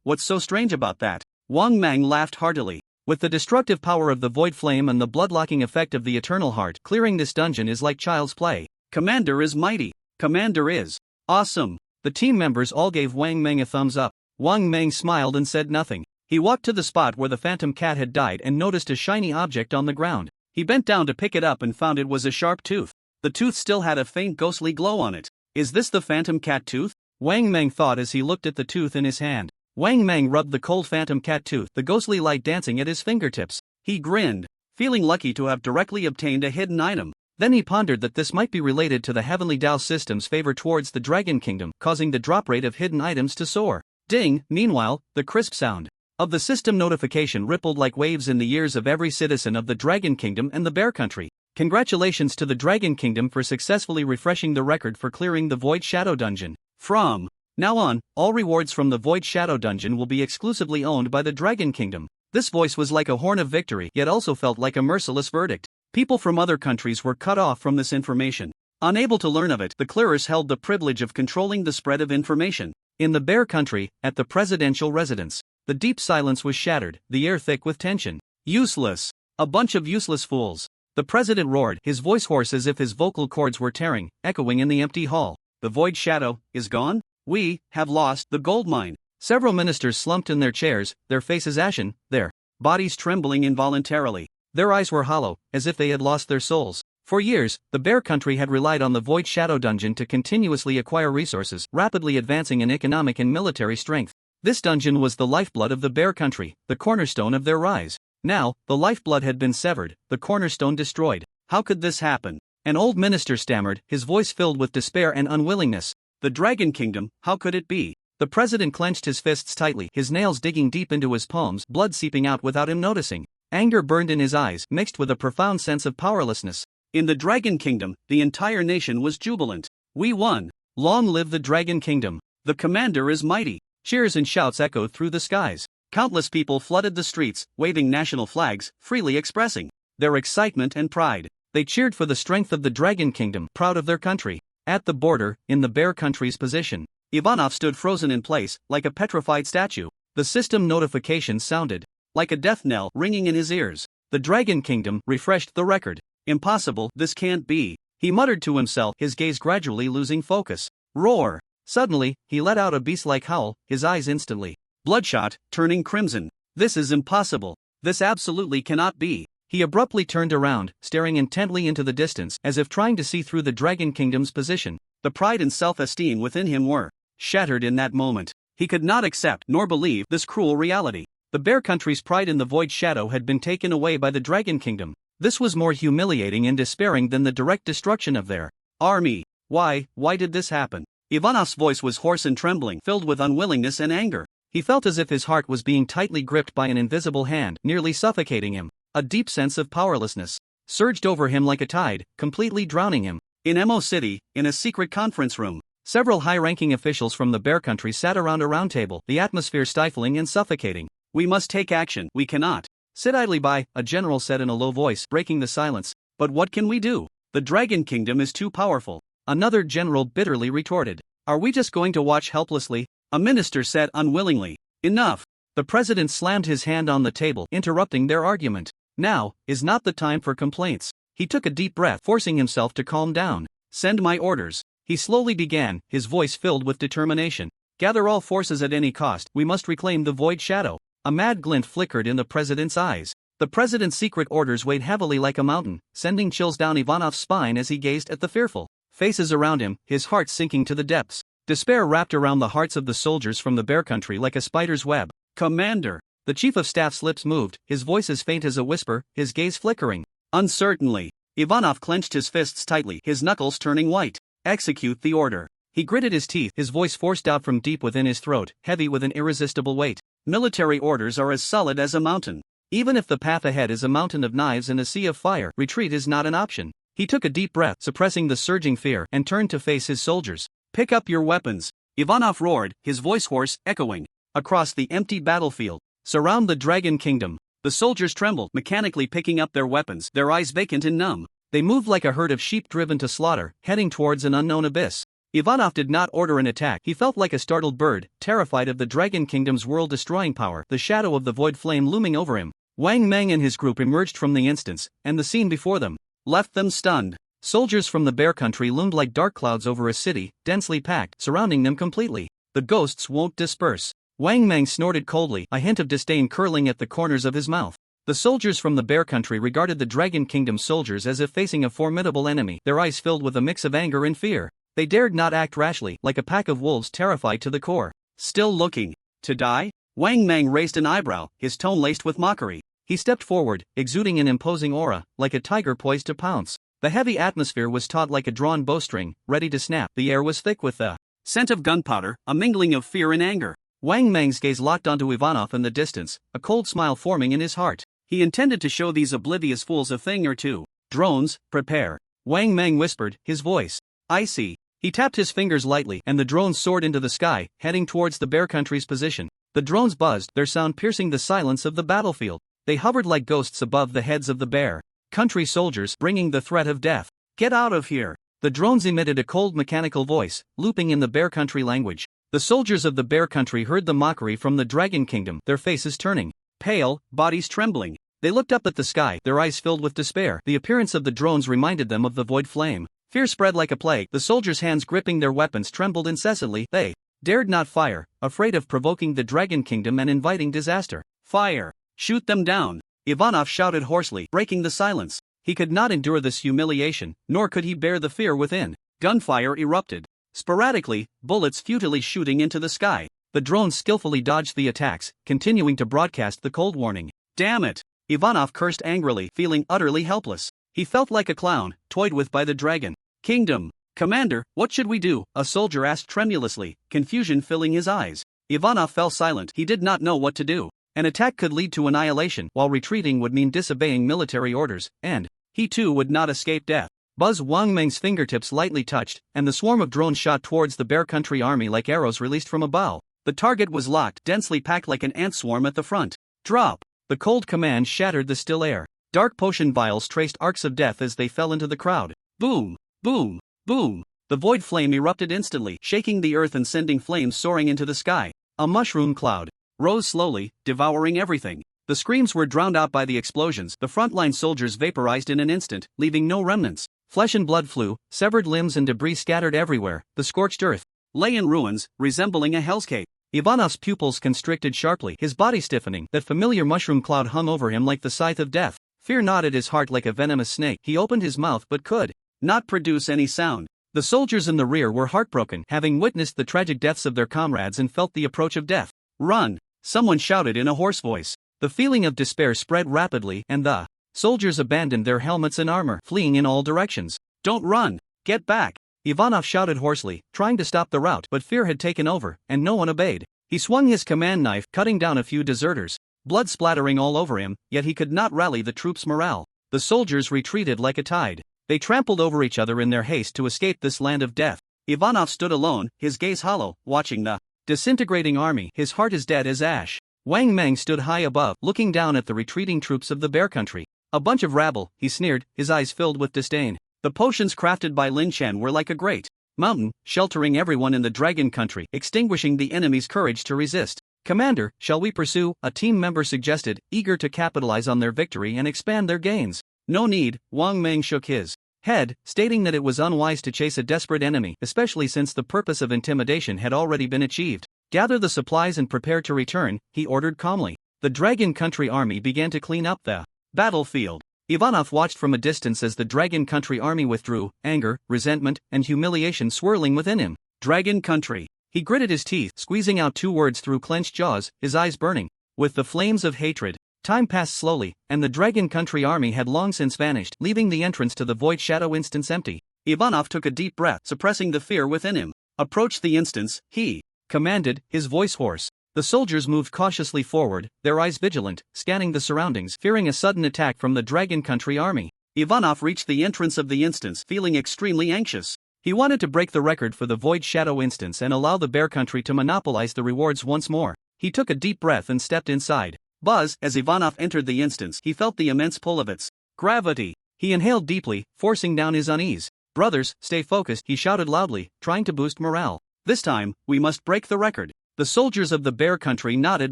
What's so strange about that? Wang Meng laughed heartily. With the destructive power of the Void Flame and the blood-locking effect of the Eternal Heart, clearing this dungeon is like child's play. Commander is mighty. Commander is awesome. The team members all gave Wang Meng a thumbs up. Wang Meng smiled and said nothing. He walked to the spot where the Phantom Cat had died and noticed a shiny object on the ground. He bent down to pick it up and found it was a sharp tooth. The tooth still had a faint ghostly glow on it. Is this the Phantom Cat tooth? Wang Meng thought as he looked at the tooth in his hand. Wang Meng rubbed the cold Phantom Cat tooth, the ghostly light dancing at his fingertips. He grinned, feeling lucky to have directly obtained a hidden item. Then he pondered that this might be related to the Heavenly Dao system's favor towards the Dragon Kingdom, causing the drop rate of hidden items to soar. Ding! Meanwhile, the crisp sound of the system notification rippled like waves in the ears of every citizen of the Dragon Kingdom and the Bear Country. Congratulations to the Dragon Kingdom for successfully refreshing the record for clearing the Void Shadow Dungeon. From now on, all rewards from the Void Shadow Dungeon will be exclusively owned by the Dragon Kingdom. This voice was like a horn of victory, yet also felt like a merciless verdict. People from other countries were cut off from this information. Unable to learn of it, the clearers held the privilege of controlling the spread of information. In the Bear Country, at the presidential residence, the deep silence was shattered, the air thick with tension. Useless. A bunch of useless fools. The president roared, his voice hoarse as if his vocal cords were tearing, echoing in the empty hall. The Void Shadow is gone? We have lost the gold mine. Several ministers slumped in their chairs, their faces ashen, their bodies trembling involuntarily. Their eyes were hollow, as if they had lost their souls. For years, the Bear Country had relied on the Void Shadow Dungeon to continuously acquire resources, rapidly advancing in economic and military strength. This dungeon was the lifeblood of the Bear Country, the cornerstone of their rise. Now, the lifeblood had been severed, the cornerstone destroyed. How could this happen? An old minister stammered, his voice filled with despair and unwillingness. The Dragon Kingdom, how could it be? The president clenched his fists tightly, his nails digging deep into his palms, blood seeping out without him noticing. Anger burned in his eyes, mixed with a profound sense of powerlessness. In the Dragon Kingdom, the entire nation was jubilant. We won. Long live the Dragon Kingdom. The commander is mighty. Cheers and shouts echoed through the skies. Countless people flooded the streets, waving national flags, freely expressing their excitement and pride. They cheered for the strength of the Dragon Kingdom, proud of their country. At the border, in the Bear Country's position, Ivanov stood frozen in place, like a petrified statue. The system notification sounded like a death knell ringing in his ears. The Dragon Kingdom refreshed the record. Impossible, this can't be. He muttered to himself, his gaze gradually losing focus. Roar! Suddenly, he let out a beast-like howl, his eyes instantly bloodshot, turning crimson. This is impossible. This absolutely cannot be. He abruptly turned around, staring intently into the distance, as if trying to see through the Dragon Kingdom's position. The pride and self-esteem within him were shattered in that moment. He could not accept nor believe this cruel reality. The Bear Country's pride in the Void Shadow had been taken away by the Dragon Kingdom. This was more humiliating and despairing than the direct destruction of their army. Why did this happen? Ivanov's voice was hoarse and trembling, filled with unwillingness and anger. He felt as if his heart was being tightly gripped by an invisible hand, nearly suffocating him. A deep sense of powerlessness surged over him like a tide, completely drowning him. In Mo City, in a secret conference room, several high-ranking officials from the Bear Country sat around a round table, the atmosphere stifling and suffocating. "We must take action. We cannot sit idly by," a general said in a low voice, breaking the silence. "But what can we do? The Dragon Kingdom is too powerful," another general bitterly retorted. "Are we just going to watch helplessly?" a minister said unwillingly. "Enough." The president slammed his hand on the table, interrupting their argument. "Now is not the time for complaints." He took a deep breath, forcing himself to calm down. "Send my orders," he slowly began, his voice filled with determination. "Gather all forces at any cost. We must reclaim the Void Shadow." A mad glint flickered in the president's eyes. The president's secret orders weighed heavily like a mountain, sending chills down Ivanov's spine as he gazed at the fearful faces around him, his heart sinking to the depths. Despair wrapped around the hearts of the soldiers from the Bear Country like a spider's web. "Commander!" The chief of staff's lips moved, his voice as faint as a whisper, his gaze flickering uncertainly. Ivanov clenched his fists tightly, his knuckles turning white. "Execute the order." He gritted his teeth, his voice forced out from deep within his throat, heavy with an irresistible weight. "Military orders are as solid as a mountain. Even if the path ahead is a mountain of knives and a sea of fire, retreat is not an option." He took a deep breath, suppressing the surging fear, and turned to face his soldiers. "Pick up your weapons," Ivanov roared, his voice hoarse, echoing across the empty battlefield. "Surround the Dragon Kingdom." The soldiers trembled, mechanically picking up their weapons, their eyes vacant and numb. They moved like a herd of sheep driven to slaughter, heading towards an unknown abyss. Ivanov did not order an attack. He felt like a startled bird, terrified of the Dragon Kingdom's world-destroying power, the shadow of the void flame looming over him. Wang Meng and his group emerged from the instance, and the scene before them left them stunned. Soldiers from the Bear Country loomed like dark clouds over a city, densely packed, surrounding them completely. "The ghosts won't disperse." Wang Meng snorted coldly, a hint of disdain curling at the corners of his mouth. The soldiers from the Bear Country regarded the Dragon Kingdom soldiers as if facing a formidable enemy, their eyes filled with a mix of anger and fear. They dared not act rashly, like a pack of wolves terrified to the core. "Still looking to die?" Wang Meng raised an eyebrow, his tone laced with mockery. He stepped forward, exuding an imposing aura, like a tiger poised to pounce. The heavy atmosphere was taut like a drawn bowstring, ready to snap. The air was thick with the scent of gunpowder, a mingling of fear and anger. Wang Meng's gaze locked onto Ivanov in the distance, a cold smile forming in his heart. He intended to show these oblivious fools a thing or two. "Drones, prepare," Wang Meng whispered, his voice icy. He tapped his fingers lightly, and the drones soared into the sky, heading towards the Bear Country's position. The drones buzzed, their sound piercing the silence of the battlefield. They hovered like ghosts above the heads of the Bear Country soldiers, bringing the threat of death. "Get out of here!" The drones emitted a cold mechanical voice, looping in the Bear Country language. The soldiers of the Bear Country heard the mockery from the Dragon Kingdom, their faces turning pale, bodies trembling. They looked up at the sky, their eyes filled with despair. The appearance of the drones reminded them of the void flame. Fear spread like a plague. The soldiers' hands gripping their weapons trembled incessantly. They dared not fire, afraid of provoking the Dragon Kingdom and inviting disaster. "Fire! Shoot them down!" Ivanov shouted hoarsely, breaking the silence. He could not endure this humiliation, nor could he bear the fear within. Gunfire erupted. Sporadically, bullets futilely shooting into the sky. The drones skillfully dodged the attacks, continuing to broadcast the cold warning. "Damn it!" Ivanov cursed angrily, feeling utterly helpless. He felt like a clown, toyed with by the Dragon Kingdom. "Commander, what should we do?" a soldier asked tremulously, confusion filling his eyes. Ivanov fell silent. He did not know what to do. An attack could lead to annihilation, while retreating would mean disobeying military orders, and he too would not escape death. Buzz Wang Meng's fingertips lightly touched, and the swarm of drones shot towards the Bear Country army like arrows released from a bow. The target was locked, densely packed like an ant swarm at the front. "Drop!" The cold command shattered the still air. Dark potion vials traced arcs of death as they fell into the crowd. Boom! Boom! Boom! The void flame erupted instantly, shaking the earth and sending flames soaring into the sky. A mushroom cloud rose slowly, devouring everything. The screams were drowned out by the explosions. The frontline soldiers vaporized in an instant, leaving no remnants. Flesh and blood flew, severed limbs and debris scattered everywhere. The scorched earth lay in ruins, resembling a hellscape. Ivanov's pupils constricted sharply, his body stiffening. That familiar mushroom cloud hung over him like the scythe of death. Fear gnawed at his heart like a venomous snake. He opened his mouth but could not produce any sound. The soldiers in the rear were heartbroken, having witnessed the tragic deaths of their comrades and felt the approach of death. "Run!" someone shouted in a hoarse voice. The feeling of despair spread rapidly, and the soldiers abandoned their helmets and armor, fleeing in all directions. "Don't run! Get back!" Ivanov shouted hoarsely, trying to stop the rout, but fear had taken over, and no one obeyed. He swung his command knife, cutting down a few deserters. Blood splattering all over him, yet he could not rally the troops' morale. The soldiers retreated like a tide. They trampled over each other in their haste to escape this land of death. Ivanov stood alone, his gaze hollow, watching the disintegrating army, his heart as dead as ash. Wang Meng stood high above, looking down at the retreating troops of the Bear Country. A bunch of rabble, he sneered, his eyes filled with disdain. The potions crafted by Lin Chen were like a great mountain, sheltering everyone in the Dragon Country, extinguishing the enemy's courage to resist. Commander, shall we pursue? A team member suggested, eager to capitalize on their victory and expand their gains. No need, Wang Meng shook his head, stating that it was unwise to chase a desperate enemy, especially since the purpose of intimidation had already been achieved. Gather the supplies and prepare to return, he ordered calmly. The Dragon Country army began to clean up the battlefield. Ivanov watched from a distance as the Dragon Country army withdrew, anger, resentment, and humiliation swirling within him. Dragon Country. He gritted his teeth, squeezing out 2 words through clenched jaws, his eyes burning with the flames of hatred. Time passed slowly, and the Dragon Country army had long since vanished, leaving the entrance to the Void Shadow instance empty. Ivanov took a deep breath, suppressing the fear within him. Approach the instance, he commanded, his voice hoarse. The soldiers moved cautiously forward, their eyes vigilant, scanning the surroundings, fearing a sudden attack from the Dragon Country army. Ivanov reached the entrance of the instance, feeling extremely anxious. He wanted to break the record for the Void Shadow instance and allow the Bear Country to monopolize the rewards once more. He took a deep breath and stepped inside. Buzz, as Ivanov entered the instance, he felt the immense pull of its gravity. He inhaled deeply, forcing down his unease. Brothers, stay focused, he shouted loudly, trying to boost morale. This time, we must break the record. The soldiers of the Bear Country nodded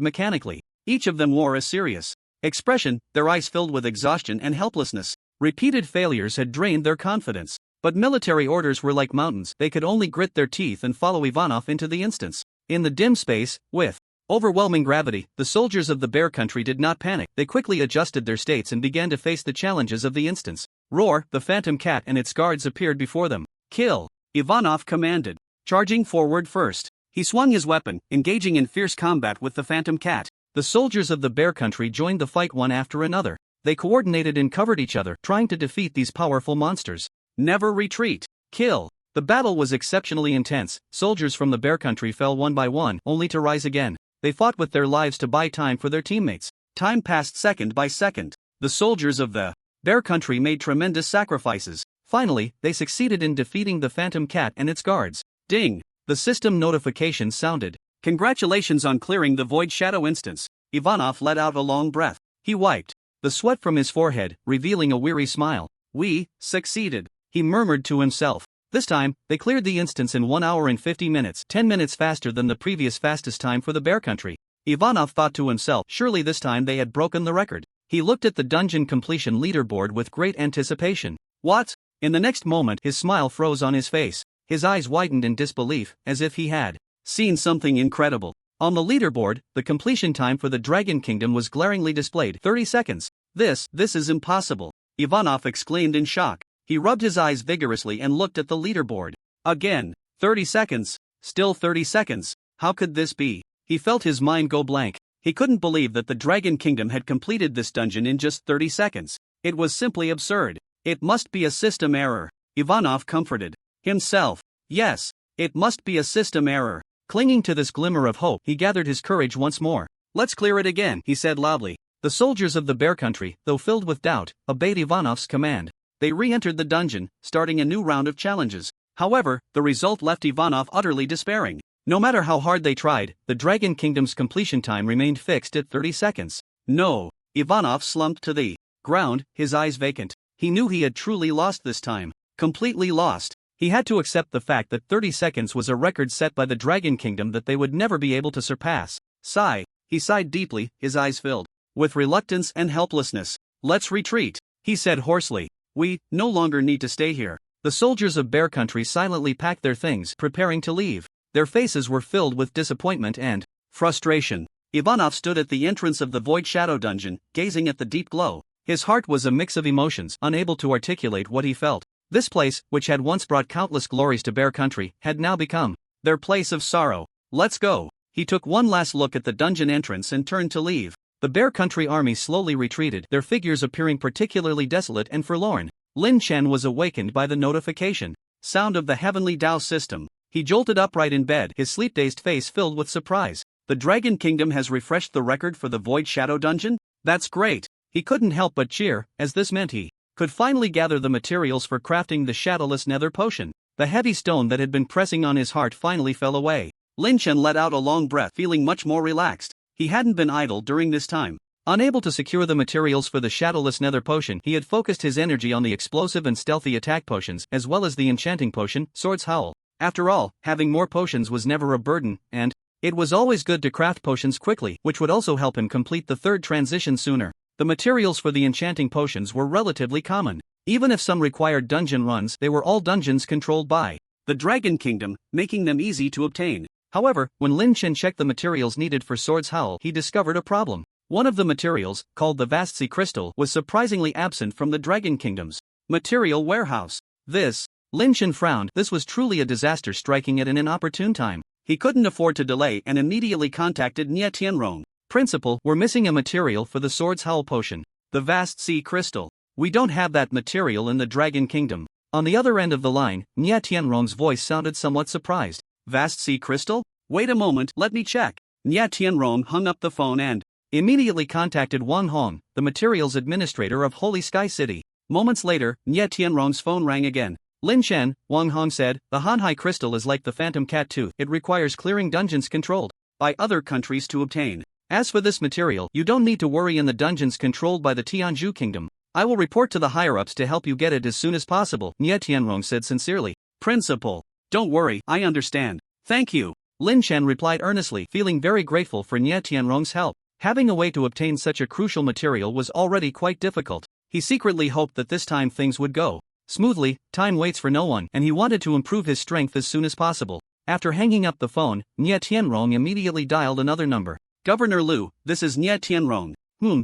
mechanically. Each of them wore a serious expression, their eyes filled with exhaustion and helplessness. Repeated failures had drained their confidence. But military orders were like mountains, they could only grit their teeth and follow Ivanov into the instance. In the dim space, with overwhelming gravity, the soldiers of the Bear Country did not panic. They quickly adjusted their states and began to face the challenges of the instance. Roar, the Phantom Cat and its guards appeared before them. Kill, Ivanov commanded. Charging forward first, he swung his weapon, engaging in fierce combat with the Phantom Cat. The soldiers of the Bear Country joined the fight one after another. They coordinated and covered each other, trying to defeat these powerful monsters. Never retreat. Kill. The battle was exceptionally intense. Soldiers from the Bear Country fell one by one, only to rise again. They fought with their lives to buy time for their teammates. Time passed second by second. The soldiers of the Bear Country made tremendous sacrifices. Finally, they succeeded in defeating the Phantom Cat and its guards. Ding. The system notification sounded. Congratulations on clearing the Void Shadow instance. Ivanov let out a long breath. He wiped the sweat from his forehead, revealing a weary smile. We succeeded, he murmured to himself. This time, they cleared the instance in 1 hour and 50 minutes, 10 minutes faster than the previous fastest time for the Bear Country. Ivanov thought to himself, surely this time they had broken the record. He looked at the dungeon completion leaderboard with great anticipation. What? In the next moment, his smile froze on his face. His eyes widened in disbelief, as if he had seen something incredible. On the leaderboard, the completion time for the Dragon Kingdom was glaringly displayed, 30 seconds. This is impossible, Ivanov exclaimed in shock. He rubbed his eyes vigorously and looked at the leaderboard. Again, 30 seconds, still 30 seconds. How could this be? He felt his mind go blank. He couldn't believe that the Dragon Kingdom had completed this dungeon in just 30 seconds. It was simply absurd. It must be a system error, Ivanov comforted himself. Yes, it must be a system error. Clinging to this glimmer of hope, he gathered his courage once more. Let's clear it again, he said loudly. The soldiers of the Bear Country, though filled with doubt, obeyed Ivanov's command. They re-entered the dungeon, starting a new round of challenges. However, the result left Ivanov utterly despairing. No matter how hard they tried, the Dragon Kingdom's completion time remained fixed at 30 seconds. No, Ivanov slumped to the ground, his eyes vacant. He knew he had truly lost this time. Completely lost. He had to accept the fact that 30 seconds was a record set by the Dragon Kingdom that they would never be able to surpass. Sigh. He sighed deeply, his eyes filled with reluctance and helplessness. Let's retreat, he said hoarsely. We no longer need to stay here. The soldiers of Bear Country silently packed their things, preparing to leave. Their faces were filled with disappointment and frustration. Ivanov stood at the entrance of the Void Shadow dungeon, gazing at the deep glow. His heart was a mix of emotions, unable to articulate what he felt. This place, which had once brought countless glories to Bear Country, had now become their place of sorrow. Let's go. He took one last look at the dungeon entrance and turned to leave. The Bear Country army slowly retreated, their figures appearing particularly desolate and forlorn. Lin Chen was awakened by the notification sound of the Heavenly Tao system. He jolted upright in bed, his sleep-dazed face filled with surprise. The Dragon Kingdom has refreshed the record for the Void Shadow dungeon? That's great. He couldn't help but cheer, as this meant he could finally gather the materials for crafting the shadowless nether potion. The heavy stone that had been pressing on his heart finally fell away. Lin Chen let out a long breath, feeling much more relaxed. He hadn't been idle during this time. Unable to secure the materials for the shadowless nether potion, he had focused his energy on the explosive and stealthy attack potions as well as the enchanting potion, Sword's Howl. After all, having more potions was never a burden, and it was always good to craft potions quickly, which would also help him complete the third transition sooner. The materials for the enchanting potions were relatively common. Even if some required dungeon runs, they were all dungeons controlled by the Dragon Kingdom, making them easy to obtain. However, when Lin Chen checked the materials needed for Sword's Howl, he discovered a problem. One of the materials, called the Vast Sea Crystal, was surprisingly absent from the Dragon Kingdom's material warehouse. Lin Chen frowned. This was truly a disaster, striking at an inopportune time. He couldn't afford to delay and immediately contacted Nie Tianrong. Principal, we're missing a material for the Sword's Howl potion. The Vast Sea Crystal. We don't have that material in the Dragon Kingdom. On the other end of the line, Nie Tianrong's voice sounded somewhat surprised. Vast Sea Crystal? Wait a moment, let me check. Nie Tianrong hung up the phone and immediately contacted Wang Hong, the materials administrator of Holy Sky City. Moments later, Nie Tianrong's phone rang again. Lin Chen, Wang Hong said, the Hanhai crystal is like the phantom cat tooth. It requires clearing dungeons controlled by other countries to obtain. As for this material, you don't need to worry in the dungeons controlled by the Tianzhu Kingdom. I will report to the higher-ups to help you get it as soon as possible, Nie Tianrong said sincerely. Principal, don't worry, I understand. Thank you. Lin Chen replied earnestly, feeling very grateful for Nie Tianrong's help. Having a way to obtain such a crucial material was already quite difficult. He secretly hoped that this time things would go smoothly. Time waits for no one, and he wanted to improve his strength as soon as possible. After hanging up the phone, Nie Tianrong immediately dialed another number. Governor Liu, this is Nie Tianrong.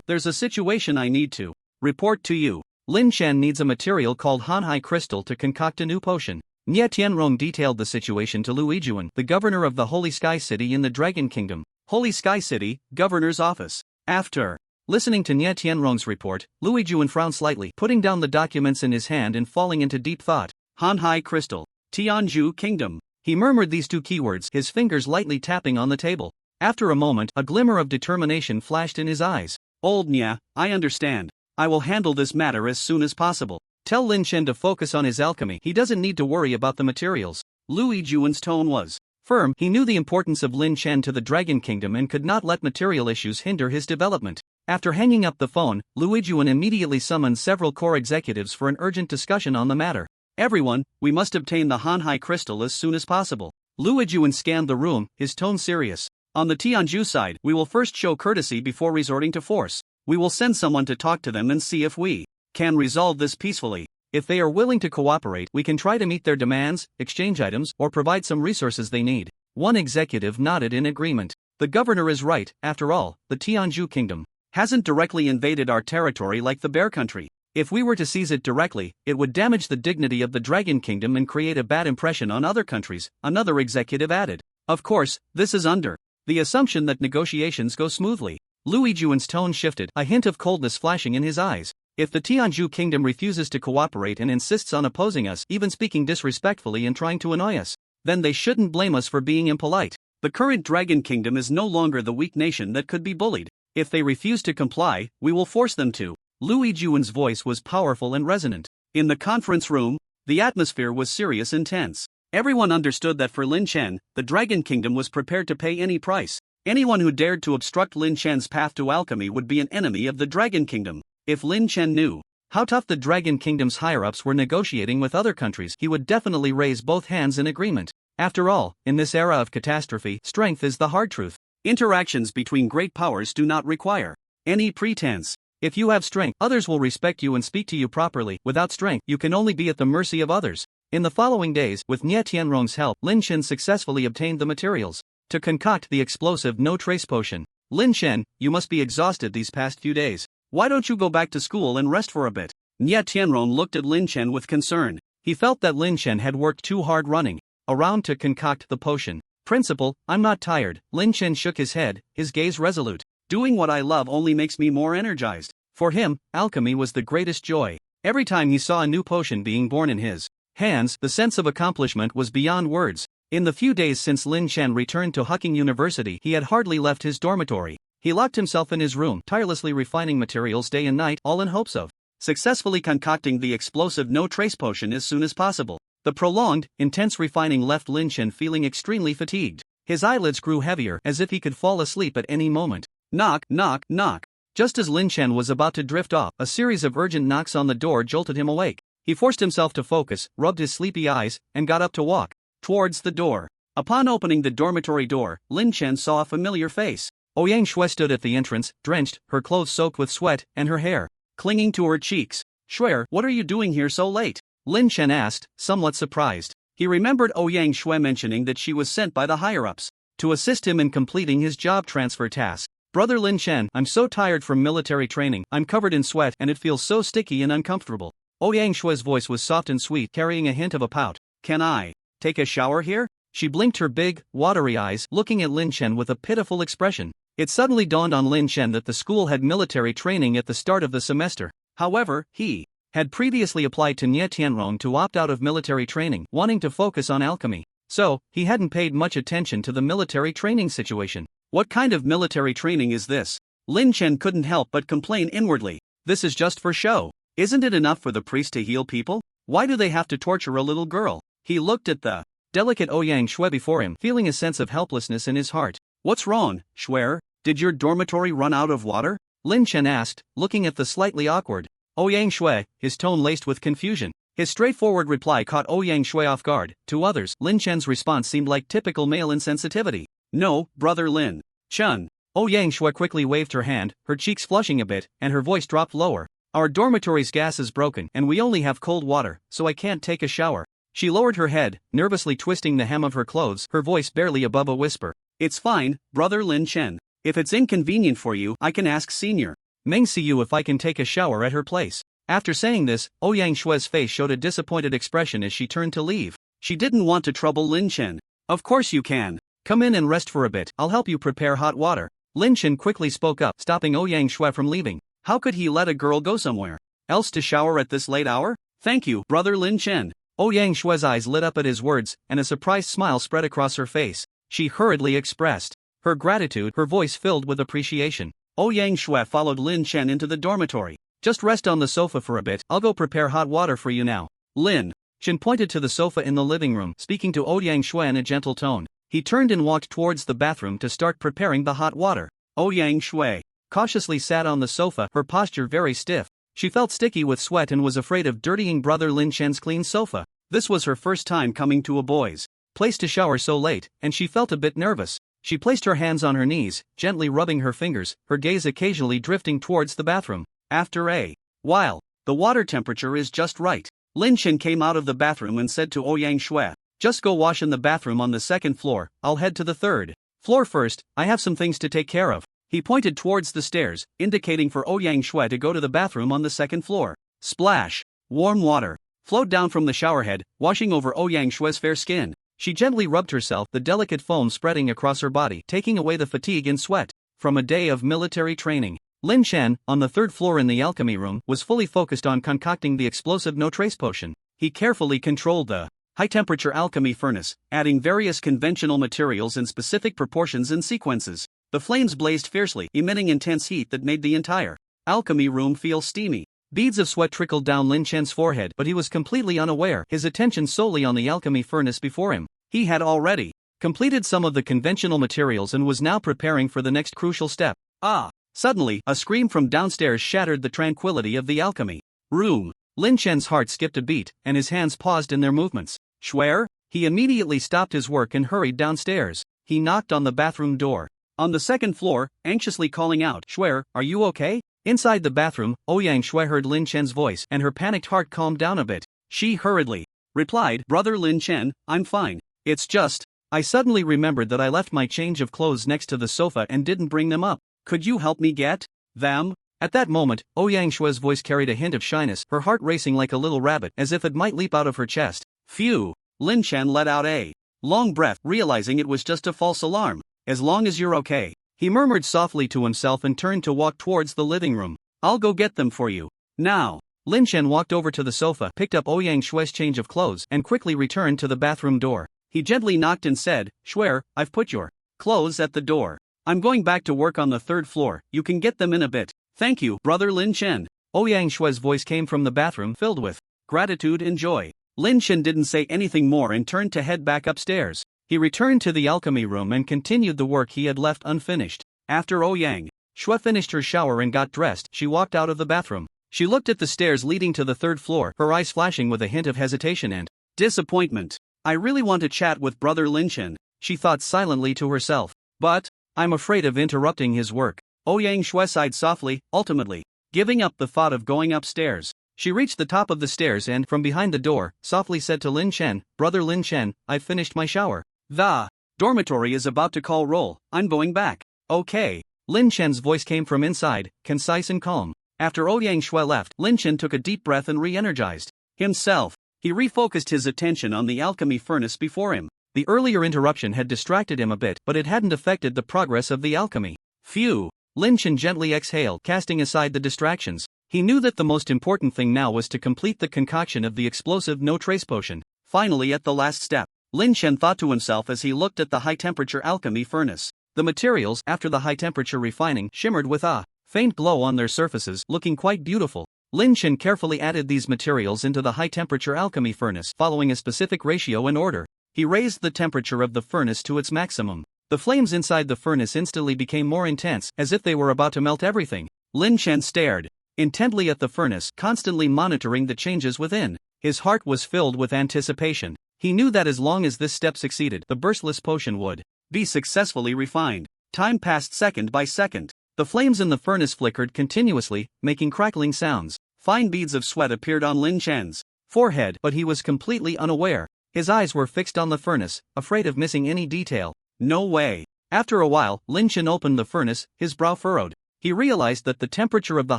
There's a situation I need to report to you. Lin Chen needs a material called Hanhai Crystal to concoct a new potion. Nie Tianrong detailed the situation to Liu Yijuan, the governor of the Holy Sky City in the Dragon Kingdom. Holy Sky City, Governor's Office. After listening to Nie Tianrong's report, Liu Yijuan frowned slightly, putting down the documents in his hand and falling into deep thought. Hanhai Crystal. Tianzhu Kingdom. He murmured these two keywords, his fingers lightly tapping on the table. After a moment, a glimmer of determination flashed in his eyes. Old Nie, I understand. I will handle this matter as soon as possible. Tell Lin Chen to focus on his alchemy. He doesn't need to worry about the materials. Liu Yijuan's tone was firm. He knew the importance of Lin Chen to the Dragon Kingdom and could not let material issues hinder his development. After hanging up the phone, Liu Yijuan immediately summoned several core executives for an urgent discussion on the matter. Everyone, we must obtain the Hanhai Crystal as soon as possible. Liu Yijuan scanned the room, his tone serious. On the Tianzhu side, we will first show courtesy before resorting to force. We will send someone to talk to them and see if we can resolve this peacefully. If they are willing to cooperate, we can try to meet their demands, exchange items, or provide some resources they need. One executive nodded in agreement. The governor is right. After all, the Tianzhu Kingdom hasn't directly invaded our territory like the Bear Country. If we were to seize it directly, it would damage the dignity of the Dragon Kingdom and create a bad impression on other countries, another executive added. Of course, this is under the assumption that negotiations go smoothly. Liu Yijuan's tone shifted, a hint of coldness flashing in his eyes. If the Tianzhu Kingdom refuses to cooperate and insists on opposing us, even speaking disrespectfully and trying to annoy us, then they shouldn't blame us for being impolite. The current Dragon Kingdom is no longer the weak nation that could be bullied. If they refuse to comply, we will force them to. Liu Yijuan's voice was powerful and resonant. In the conference room, the atmosphere was serious and tense. Everyone understood that for Lin Chen, the Dragon Kingdom was prepared to pay any price. Anyone who dared to obstruct Lin Chen's path to alchemy would be an enemy of the Dragon Kingdom. If Lin Chen knew how tough the Dragon Kingdom's higher-ups were negotiating with other countries, he would definitely raise both hands in agreement. After all, in this era of catastrophe, strength is the hard truth. Interactions between great powers do not require any pretense. If you have strength, others will respect you and speak to you properly. Without strength, you can only be at the mercy of others. In the following days, with Nie Tianrong's help, Lin Chen successfully obtained the materials to concoct the explosive no-trace potion. Lin Chen, you must be exhausted these past few days. Why don't you go back to school and rest for a bit? Nie Tianrong looked at Lin Chen with concern. He felt that Lin Chen had worked too hard running around to concoct the potion. Principal, I'm not tired. Lin Chen shook his head, his gaze resolute. Doing what I love only makes me more energized. For him, alchemy was the greatest joy. Every time he saw a new potion being born in his hands, the sense of accomplishment was beyond words. In the few days since Lin Chen returned to Huqing University, he had hardly left his dormitory. He locked himself in his room, tirelessly refining materials day and night, all in hopes of successfully concocting the explosive no-trace potion as soon as possible. The prolonged, intense refining left Lin Chen feeling extremely fatigued. His eyelids grew heavier as if he could fall asleep at any moment. Knock, knock, knock. Just as Lin Chen was about to drift off, a series of urgent knocks on the door jolted him awake. He forced himself to focus, rubbed his sleepy eyes, and got up to walk towards the door. Upon opening the dormitory door, Lin Chen saw a familiar face. Ouyang Shui stood at the entrance, drenched, her clothes soaked with sweat, and her hair clinging to her cheeks. "Shui, what are you doing here so late?" Lin Chen asked, somewhat surprised. He remembered Ouyang Shui mentioning that she was sent by the higher-ups to assist him in completing his job transfer task. "Brother Lin Chen, I'm so tired from military training, I'm covered in sweat and it feels so sticky and uncomfortable." Ouyang Shui's voice was soft and sweet, carrying a hint of a pout. "Can I take a shower here?" She blinked her big, watery eyes, looking at Lin Chen with a pitiful expression. It suddenly dawned on Lin Chen that the school had military training at the start of the semester. However, he had previously applied to Nie Tianrong to opt out of military training, wanting to focus on alchemy. So, he hadn't paid much attention to the military training situation. What kind of military training is this? Lin Chen couldn't help but complain inwardly. This is just for show. Isn't it enough for the priest to heal people? Why do they have to torture a little girl? He looked at the delicate Ouyang Shui before him, feeling a sense of helplessness in his heart. "What's wrong, Shui? Did your dormitory run out of water?" Lin Chen asked, looking at the slightly awkward Ouyang Shui, his tone laced with confusion. His straightforward reply caught Ouyang Shui off guard. To others, Lin Chen's response seemed like typical male insensitivity. "No, brother Lin Chen." Ouyang Shui quickly waved her hand, her cheeks flushing a bit, and her voice dropped lower. "Our dormitory's gas is broken, and we only have cold water, so I can't take a shower." She lowered her head, nervously twisting the hem of her clothes, her voice barely above a whisper. "It's fine, brother Lin Chen. If it's inconvenient for you, I can ask Senior Meng see you if I can take a shower at her place." After saying this, Ouyang Shui's face showed a disappointed expression as she turned to leave. She didn't want to trouble Lin Chen. "Of course you can. Come in and rest for a bit, I'll help you prepare hot water." Lin Chen quickly spoke up, stopping Ouyang Shui from leaving. How could he let a girl go somewhere else to shower at this late hour? "Thank you, brother Lin Chen." Ouyang Shui's eyes lit up at his words, and a surprised smile spread across her face. She hurriedly expressed her gratitude, her voice filled with appreciation. Ouyang Shui followed Lin Chen into the dormitory. "Just rest on the sofa for a bit, I'll go prepare hot water for you now." Lin Chen pointed to the sofa in the living room, speaking to Ouyang Shui in a gentle tone. He turned and walked towards the bathroom to start preparing the hot water. Ouyang Shui cautiously sat on the sofa, her posture very stiff. She felt sticky with sweat and was afraid of dirtying brother Lin Chen's clean sofa. This was her first time coming to a boy's place to shower so late, and she felt a bit nervous. She placed her hands on her knees, gently rubbing her fingers, her gaze occasionally drifting towards the bathroom. After a while, the water temperature is just right. Lin Chen came out of the bathroom and said to Ouyang Shui, "Just go wash in the bathroom on the second floor, I'll head to the third floor first, I have some things to take care of." He pointed towards the stairs, indicating for Ouyang Shui to go to the bathroom on the second floor. Splash! Warm water flowed down from the showerhead, washing over Ouyang Shui's fair skin. She gently rubbed herself, the delicate foam spreading across her body, taking away the fatigue and sweat from a day of military training. Lin Chen, on the third floor in the alchemy room, was fully focused on concocting the explosive no-trace potion. He carefully controlled the high-temperature alchemy furnace, adding various conventional materials in specific proportions and sequences. The flames blazed fiercely, emitting intense heat that made the entire alchemy room feel steamy. Beads of sweat trickled down Lin Chen's forehead, but he was completely unaware, his attention solely on the alchemy furnace before him. He had already completed some of the conventional materials and was now preparing for the next crucial step. Ah! Suddenly, a scream from downstairs shattered the tranquility of the alchemy room. Lin Chen's heart skipped a beat, and his hands paused in their movements. "Shui?" He immediately stopped his work and hurried downstairs. He knocked on the bathroom door on the second floor, anxiously calling out, "Shui, are you okay?" Inside the bathroom, Ouyang Shui heard Lin Chen's voice, and her panicked heart calmed down a bit. She hurriedly replied, "Brother Lin Chen, I'm fine. It's just, I suddenly remembered that I left my change of clothes next to the sofa and didn't bring them up. Could you help me get them?" At that moment, Ouyang Shui's voice carried a hint of shyness, her heart racing like a little rabbit, as if it might leap out of her chest. Phew! Lin Chen let out a long breath, realizing it was just a false alarm. "As long as you're okay," he murmured softly to himself and turned to walk towards the living room. "I'll go get them for you now." Lin Chen walked over to the sofa, picked up Ouyang Shui's change of clothes, and quickly returned to the bathroom door. He gently knocked and said, "Shui, I've put your clothes at the door. I'm going back to work on the third floor, you can get them in a bit." "Thank you, brother Lin Chen." Ouyang Shue's voice came from the bathroom filled with gratitude and joy. Lin Chen didn't say anything more and turned to head back upstairs. He returned to the alchemy room and continued the work he had left unfinished. After Ouyang Shue finished her shower and got dressed, she walked out of the bathroom. She looked at the stairs leading to the third floor, her eyes flashing with a hint of hesitation and disappointment. I really want to chat with brother Lin Chen, she thought silently to herself. But I'm afraid of interrupting his work. Ouyang Shue sighed softly, ultimately giving up the thought of going upstairs. She reached the top of the stairs and, from behind the door, softly said to Lin Chen, Brother Lin Chen, I've finished my shower. The dormitory is about to call roll, I'm going back. Okay. Lin Chen's voice came from inside, concise and calm. After Ouyang Shue left, Lin Chen took a deep breath and re-energized himself. He refocused his attention on the alchemy furnace before him. The earlier interruption had distracted him a bit, but it hadn't affected the progress of the alchemy. Phew. Lin Chen gently exhaled, casting aside the distractions. He knew that the most important thing now was to complete the concoction of the explosive no-trace potion. Finally, at the last step, Lin Chen thought to himself as he looked at the high-temperature alchemy furnace. The materials, after the high-temperature refining, shimmered with a faint glow on their surfaces, looking quite beautiful. Lin Chen carefully added these materials into the high-temperature alchemy furnace, following a specific ratio and order. He raised the temperature of the furnace to its maximum. The flames inside the furnace instantly became more intense, as if they were about to melt everything. Lin Chen stared intently at the furnace, constantly monitoring the changes within. His heart was filled with anticipation. He knew that as long as this step succeeded, the burstless potion would be successfully refined. Time passed second by second. The flames in the furnace flickered continuously, making crackling sounds. Fine beads of sweat appeared on Lin Chen's forehead, but he was completely unaware. His eyes were fixed on the furnace, afraid of missing any detail. No way. After a while, Lin Chen opened the furnace, his brow furrowed. He realized that the temperature of the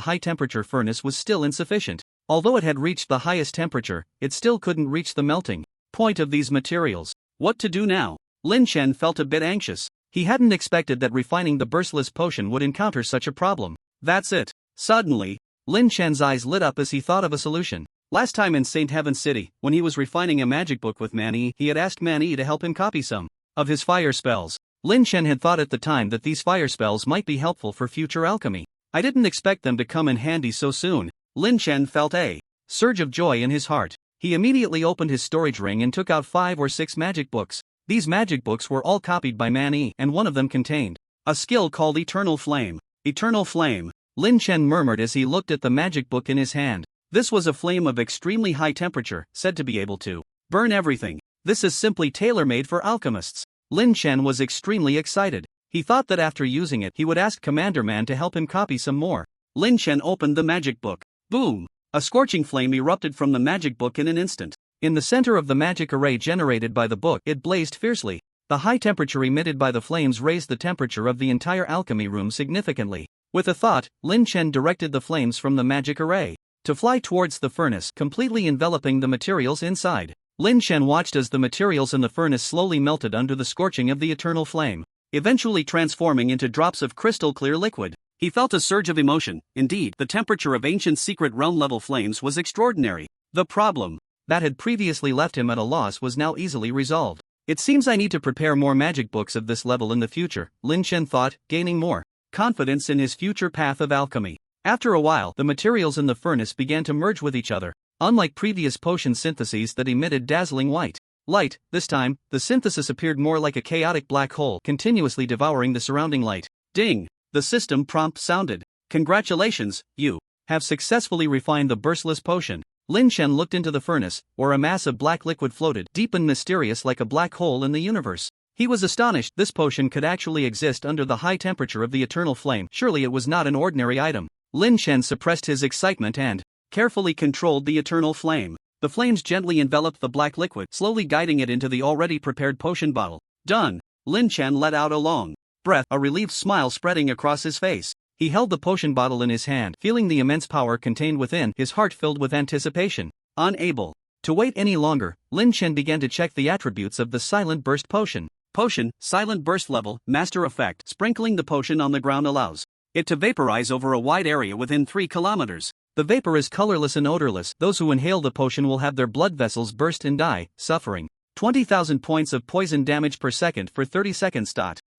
high-temperature furnace was still insufficient. Although it had reached the highest temperature, it still couldn't reach the melting point of these materials. What to do now? Lin Chen felt a bit anxious. He hadn't expected that refining the burstless potion would encounter such a problem. That's it. Suddenly, Lin Chen's eyes lit up as he thought of a solution. Last time in St. Heaven City, when he was refining a magic book with Manhwa, he had asked Manhwa to help him copy some of his fire spells. Lin Chen had thought at the time that these fire spells might be helpful for future alchemy. I didn't expect them to come in handy so soon. Lin Chen felt a surge of joy in his heart. He immediately opened his storage ring and took out 5 or 6 magic books. These magic books were all copied by Manhwa, and one of them contained a skill called Eternal Flame. Eternal Flame, Lin Chen murmured as he looked at the magic book in his hand. This was a flame of extremely high temperature, said to be able to burn everything. This is simply tailor-made for alchemists. Lin Chen was extremely excited. He thought that after using it he would ask Commander Man to help him copy some more. Lin Chen opened the magic book. Boom! A scorching flame erupted from the magic book in an instant. In the center of the magic array generated by the book, it blazed fiercely. The high temperature emitted by the flames raised the temperature of the entire alchemy room significantly. With a thought, Lin Chen directed the flames from the magic array to fly towards the furnace, completely enveloping the materials inside. Lin Chen watched as the materials in the furnace slowly melted under the scorching of the eternal flame, eventually transforming into drops of crystal clear liquid. He felt a surge of emotion. Indeed, the temperature of ancient secret realm level flames was extraordinary. The problem that had previously left him at a loss was now easily resolved. It seems I need to prepare more magic books of this level in the future, Lin Chen thought, gaining more confidence in his future path of alchemy. After a while, the materials in the furnace began to merge with each other. Unlike previous potion syntheses that emitted dazzling white light, this time, the synthesis appeared more like a chaotic black hole, continuously devouring the surrounding light. Ding! The system prompt sounded. Congratulations, you have successfully refined the burstless potion. Lin Chen looked into the furnace, where a mass of black liquid floated, deep and mysterious like a black hole in the universe. He was astonished. This potion could actually exist under the high temperature of the eternal flame. Surely it was not an ordinary item. Lin Chen suppressed his excitement and carefully controlled the eternal flame. The flames gently enveloped the black liquid, slowly guiding it into the already prepared potion bottle. Done! Lin Chen let out a long breath, a relieved smile spreading across his face. He held the potion bottle in his hand, feeling the immense power contained within, his heart filled with anticipation. Unable to wait any longer, Lin Chen began to check the attributes of the Silent Burst potion. Potion, Silent Burst level, Master Effect. Sprinkling the potion on the ground allows it to vaporize over a wide area within 3 kilometers. The vapor is colorless and odorless. Those who inhale the potion will have their blood vessels burst and die, suffering 20,000 points of poison damage per second for 30 seconds.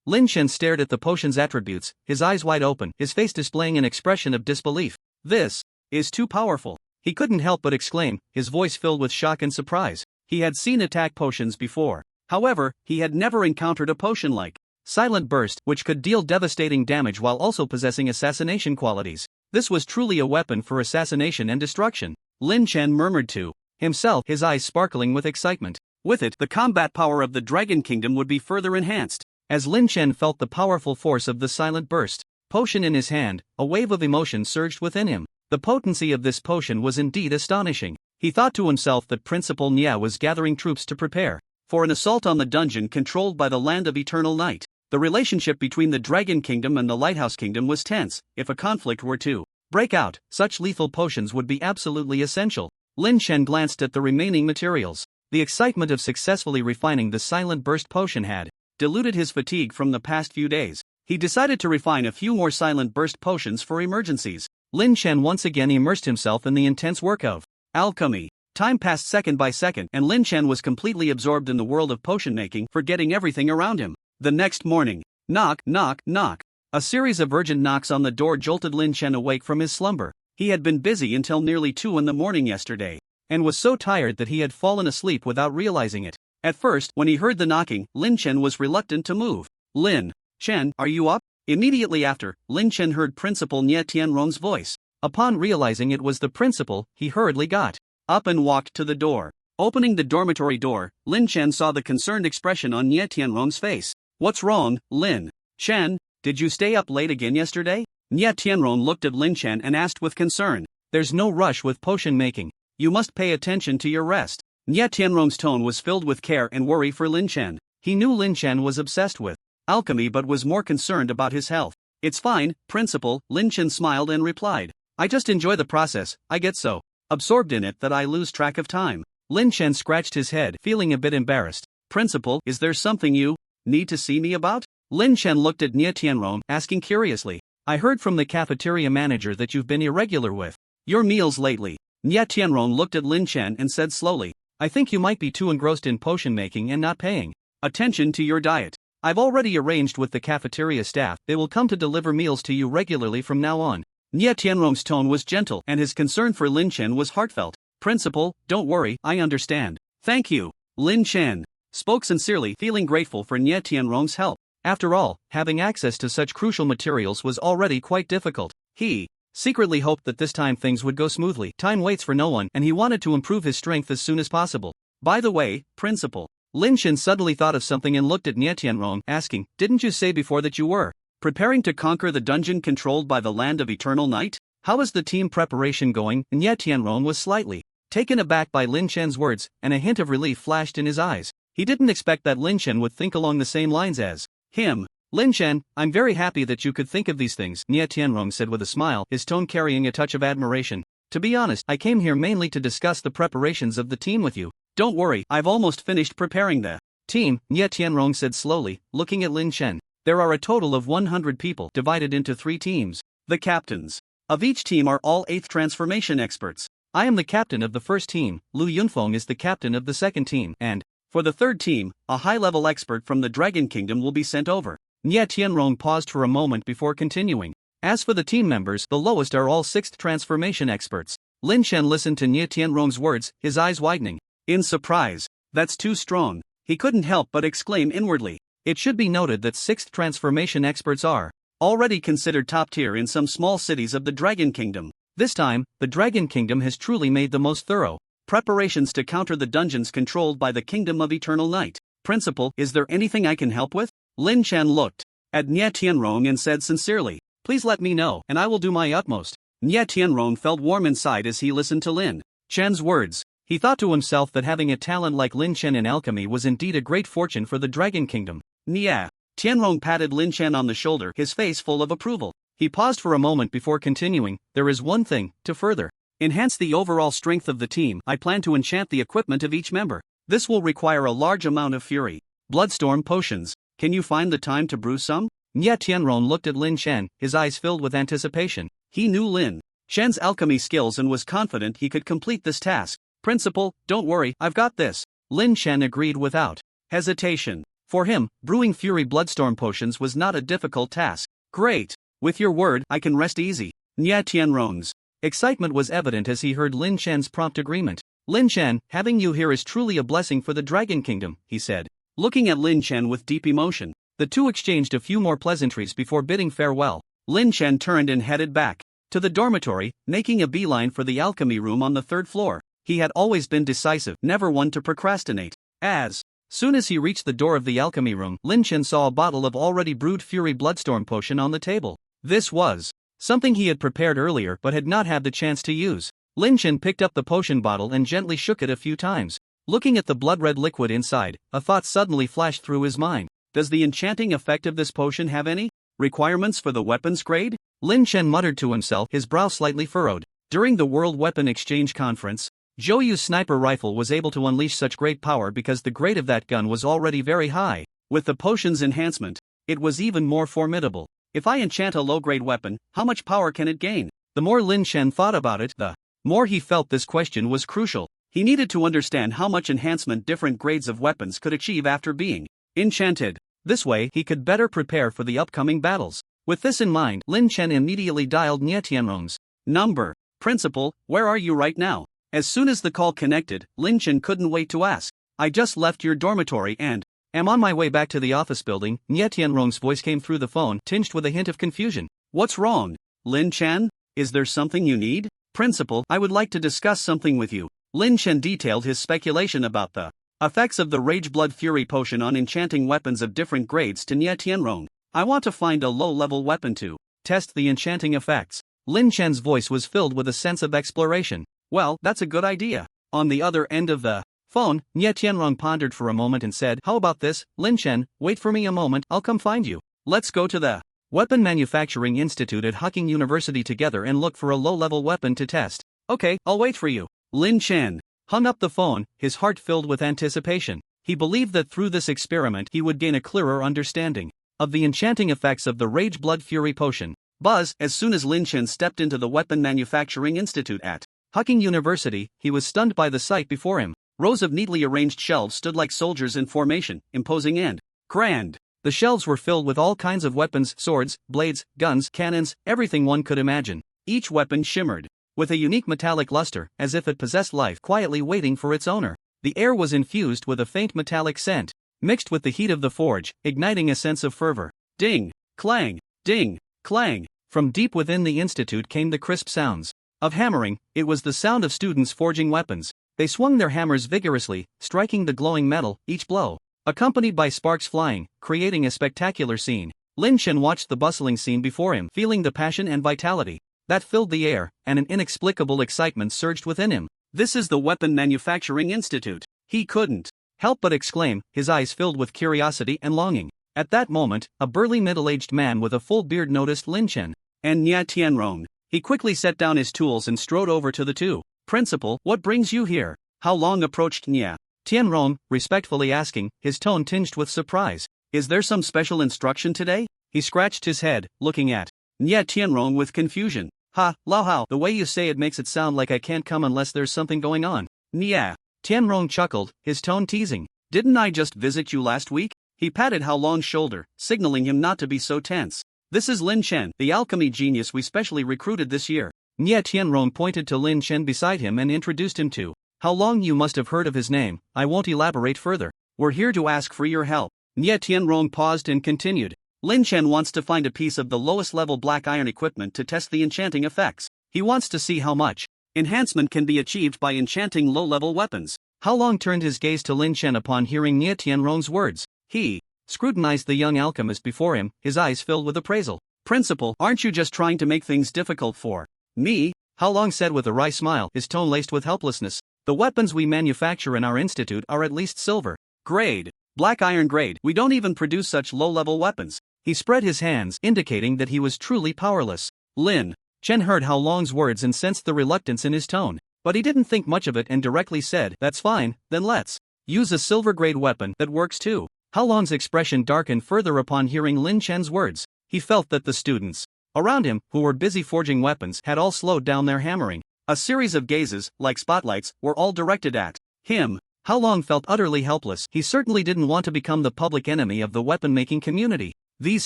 Lin Chen stared at the potion's attributes, his eyes wide open, his face displaying an expression of disbelief. This is too powerful. He couldn't help but exclaim, his voice filled with shock and surprise. He had seen attack potions before. However, he had never encountered a potion like Silent Burst, which could deal devastating damage while also possessing assassination qualities. This was truly a weapon for assassination and destruction. Lin Chen murmured to himself, his eyes sparkling with excitement. With it, the combat power of the Dragon Kingdom would be further enhanced. As Lin Chen felt the powerful force of the Silent Burst potion in his hand, a wave of emotion surged within him. The potency of this potion was indeed astonishing. He thought to himself that Principal Nya was gathering troops to prepare for an assault on the dungeon controlled by the Land of Eternal Night. The relationship between the Dragon Kingdom and the Lighthouse Kingdom was tense. If a conflict were to break out, such lethal potions would be absolutely essential. Lin Chen glanced at the remaining materials. The excitement of successfully refining the Silent Burst potion had diluted his fatigue from the past few days. He decided to refine a few more Silent Burst potions for emergencies. Lin Chen once again immersed himself in the intense work of alchemy. Time passed second by second, and Lin Chen was completely absorbed in the world of potion making, forgetting everything around him. The next morning, knock, knock, knock. A series of urgent knocks on the door jolted Lin Chen awake from his slumber. He had been busy until nearly 2 in the morning yesterday, and was so tired that he had fallen asleep without realizing it. At first, when he heard the knocking, Lin Chen was reluctant to move. Lin Chen, are you up? Immediately after, Lin Chen heard Principal Nye Tianrong's voice. Upon realizing it was the principal, he hurriedly got up and walked to the door. Opening the dormitory door, Lin Chen saw the concerned expression on Nye Tianrong's face. What's wrong, Lin Chen? Did you stay up late again yesterday? Nye Tianrong looked at Lin Chen and asked with concern. There's no rush with potion making. You must pay attention to your rest. Nye Tianrong's tone was filled with care and worry for Lin Chen. He knew Lin Chen was obsessed with alchemy but was more concerned about his health. It's fine, Principal, Lin Chen smiled and replied. I just enjoy the process. I get so absorbed in it that I lose track of time. Lin Chen scratched his head, feeling a bit embarrassed. Principal, is there something you need to see me about? Lin Chen looked at Nye Tianrong, asking curiously. I heard from the cafeteria manager that you've been irregular with your meals lately. Nye Tianrong looked at Lin Chen and said slowly, I think you might be too engrossed in potion making and not paying attention to your diet. I've already arranged with the cafeteria staff. They will come to deliver meals to you regularly from now on. Nye Tianrong's tone was gentle and his concern for Lin Chen was heartfelt. Principal, don't worry, I understand. Thank you. Lin Chen spoke sincerely, feeling grateful for Nye Tianrong's help. After all, having access to such crucial materials was already quite difficult. He secretly hoped that this time things would go smoothly. Time waits for no one, and he wanted to improve his strength as soon as possible. By the way, Principal. Lin Chen suddenly thought of something and looked at Nye Tianrong, asking, didn't you say before that you were preparing to conquer the dungeon controlled by the Land of Eternal Night? How is the team preparation going? Nye Tianrong was slightly taken aback by Lin Chen's words, and a hint of relief flashed in his eyes. He didn't expect that Lin Chen would think along the same lines as him. Lin Chen, I'm very happy that you could think of these things, Nye Tianrong said with a smile, his tone carrying a touch of admiration. To be honest, I came here mainly to discuss the preparations of the team with you. Don't worry, I've almost finished preparing the team, Nye Tianrong said slowly, looking at Lin Chen. There are a total of 100 people divided into 3 teams. The captains of each team are all 8th transformation experts. I am the captain of the first team, Lu Yunfeng is the captain of the second team, and for the third team, a high-level expert from the Dragon Kingdom will be sent over. Nye Tianrong paused for a moment before continuing. As for the team members, the lowest are all 6th transformation experts. Lin Chen listened to Nye Tianrong's words, his eyes widening in surprise. That's too strong. He couldn't help but exclaim inwardly. It should be noted that 6th transformation experts are already considered top tier in some small cities of the Dragon Kingdom. This time, the Dragon Kingdom has truly made the most thorough preparations to counter the dungeons controlled by the Kingdom of Eternal Night. Principal, is there anything I can help with? Lin Chen looked at Nye Tianrong and said sincerely, please let me know, and I will do my utmost. Nye Tianrong felt warm inside as he listened to Lin Chen's words. He thought to himself that having a talent like Lin Chen in alchemy was indeed a great fortune for the Dragon Kingdom. Nye Tianrong patted Lin Chen on the shoulder, his face full of approval. He paused for a moment before continuing, there is one thing, to further enhance the overall strength of the team, I plan to enchant the equipment of each member. This will require a large amount of fury bloodstorm potions. Can you find the time to brew some? Nye Tianrong looked at Lin Chen, his eyes filled with anticipation. He knew Lin Chen's alchemy skills and was confident he could complete this task. Principal, don't worry, I've got this. Lin Chen agreed without hesitation. For him, brewing fury bloodstorm potions was not a difficult task. Great. With your word, I can rest easy. Nye Tianrong's Excitement was evident as he heard Lin Chen's prompt agreement. Lin Chen, having you here is truly a blessing for the Dragon Kingdom, he said. Looking at Lin Chen with deep emotion, the two exchanged a few more pleasantries before bidding farewell. Lin Chen turned and headed back to the dormitory, making a beeline for the alchemy room on the 3rd floor. He had always been decisive, never one to procrastinate. As soon as he reached the door of the alchemy room, Lin Chen saw a bottle of already brewed Fury Bloodstorm potion on the table. This was something he had prepared earlier but had not had the chance to use. Lin Chen picked up the potion bottle and gently shook it a few times. Looking at the blood-red liquid inside, a thought suddenly flashed through his mind. Does the enchanting effect of this potion have any requirements for the weapons grade? Lin Chen muttered to himself, his brow slightly furrowed. During the World Weapon Exchange Conference, Zhou Yu's sniper rifle was able to unleash such great power because the grade of that gun was already very high. With the potion's enhancement, it was even more formidable. If I enchant a low-grade weapon, how much power can it gain? The more Lin Chen thought about it, the more he felt this question was crucial. He needed to understand how much enhancement different grades of weapons could achieve after being enchanted. This way, he could better prepare for the upcoming battles. With this in mind, Lin Chen immediately dialed Nie Tianrong's number. Principal, where are you right now? As soon as the call connected, Lin Chen couldn't wait to ask. I just left your dormitory and am on my way back to the office building. Nie Tianrong's voice came through the phone, tinged with a hint of confusion. What's wrong, Lin Chen? Is there something you need? Principal, I would like to discuss something with you. Lin Chen detailed his speculation about the effects of the Rage Blood Fury potion on enchanting weapons of different grades to Nie Tianrong. I want to find a low-level weapon to test the enchanting effects. Lin Chen's voice was filled with a sense of exploration. Well, that's a good idea. On the other end of the phone, Nie Tianrong pondered for a moment and said, how about this, Lin Chen, wait for me a moment, I'll come find you. Let's go to the Weapon Manufacturing Institute at Hucking University together and look for a low-level weapon to test. Okay, I'll wait for you. Lin Chen hung up the phone, his heart filled with anticipation. He believed that through this experiment he would gain a clearer understanding of the enchanting effects of the Rage Blood Fury potion. Buzz, as soon as Lin Chen stepped into the Weapon Manufacturing Institute at Hucking University, he was stunned by the sight before him. Rows of neatly arranged shelves stood like soldiers in formation, imposing and grand. The shelves were filled with all kinds of weapons, swords, blades, guns, cannons, everything one could imagine. Each weapon shimmered with a unique metallic luster, as if it possessed life, quietly waiting for its owner. The air was infused with a faint metallic scent, mixed with the heat of the forge, igniting a sense of fervor. Ding, clang, ding, clang. From deep within the institute came the crisp sounds of hammering. It was the sound of students forging weapons. They swung their hammers vigorously, striking the glowing metal, each blow accompanied by sparks flying, creating a spectacular scene. Lin Chen watched the bustling scene before him, feeling the passion and vitality that filled the air, and an inexplicable excitement surged within him. This is the Weapon Manufacturing Institute. He couldn't help but exclaim, his eyes filled with curiosity and longing. At that moment, a burly middle-aged man with a full beard noticed Lin Chen and Nie Tianrong. He quickly set down his tools and strode over to the two. Principal, what brings you here? How Long approached Nie Tianrong, respectfully asking, his tone tinged with surprise. Is there some special instruction today? He scratched his head, looking at Nie Tianrong with confusion. Ha, Lao Hao, the way you say it makes it sound like I can't come unless there's something going on. Nie Tianrong chuckled, his tone teasing. Didn't I just visit you last week? He patted Hao Long's shoulder, signaling him not to be so tense. This is Lin Chen, the alchemy genius we specially recruited this year. Nie Tianrong pointed to Lin Chen beside him and introduced him to Hao Long. You must have heard of his name, I won't elaborate further. We're here to ask for your help. Nie Tianrong paused and continued. Lin Chen wants to find a piece of the lowest level black iron equipment to test the enchanting effects. He wants to see how much enhancement can be achieved by enchanting low-level weapons. Hao Long turned his gaze to Lin Chen upon hearing Nie Tianrong's words. He scrutinized the young alchemist before him, his eyes filled with appraisal. Principal, aren't you just trying to make things difficult for me? Hao Long said with a wry smile, his tone laced with helplessness. The weapons we manufacture in our institute are at least silver grade, black iron grade. We don't even produce such low-level weapons. He spread his hands, indicating that he was truly powerless. Lin Chen heard Hao Long's words and sensed the reluctance in his tone. But he didn't think much of it and directly said, that's fine, then let's use a silver-grade weapon that works too. Hao Long's expression darkened further upon hearing Lin Chen's words. He felt that the students around him, who were busy forging weapons, had all slowed down their hammering. A series of gazes, like spotlights, were all directed at him. Hao Long felt utterly helpless. He certainly didn't want to become the public enemy of the weapon-making community. These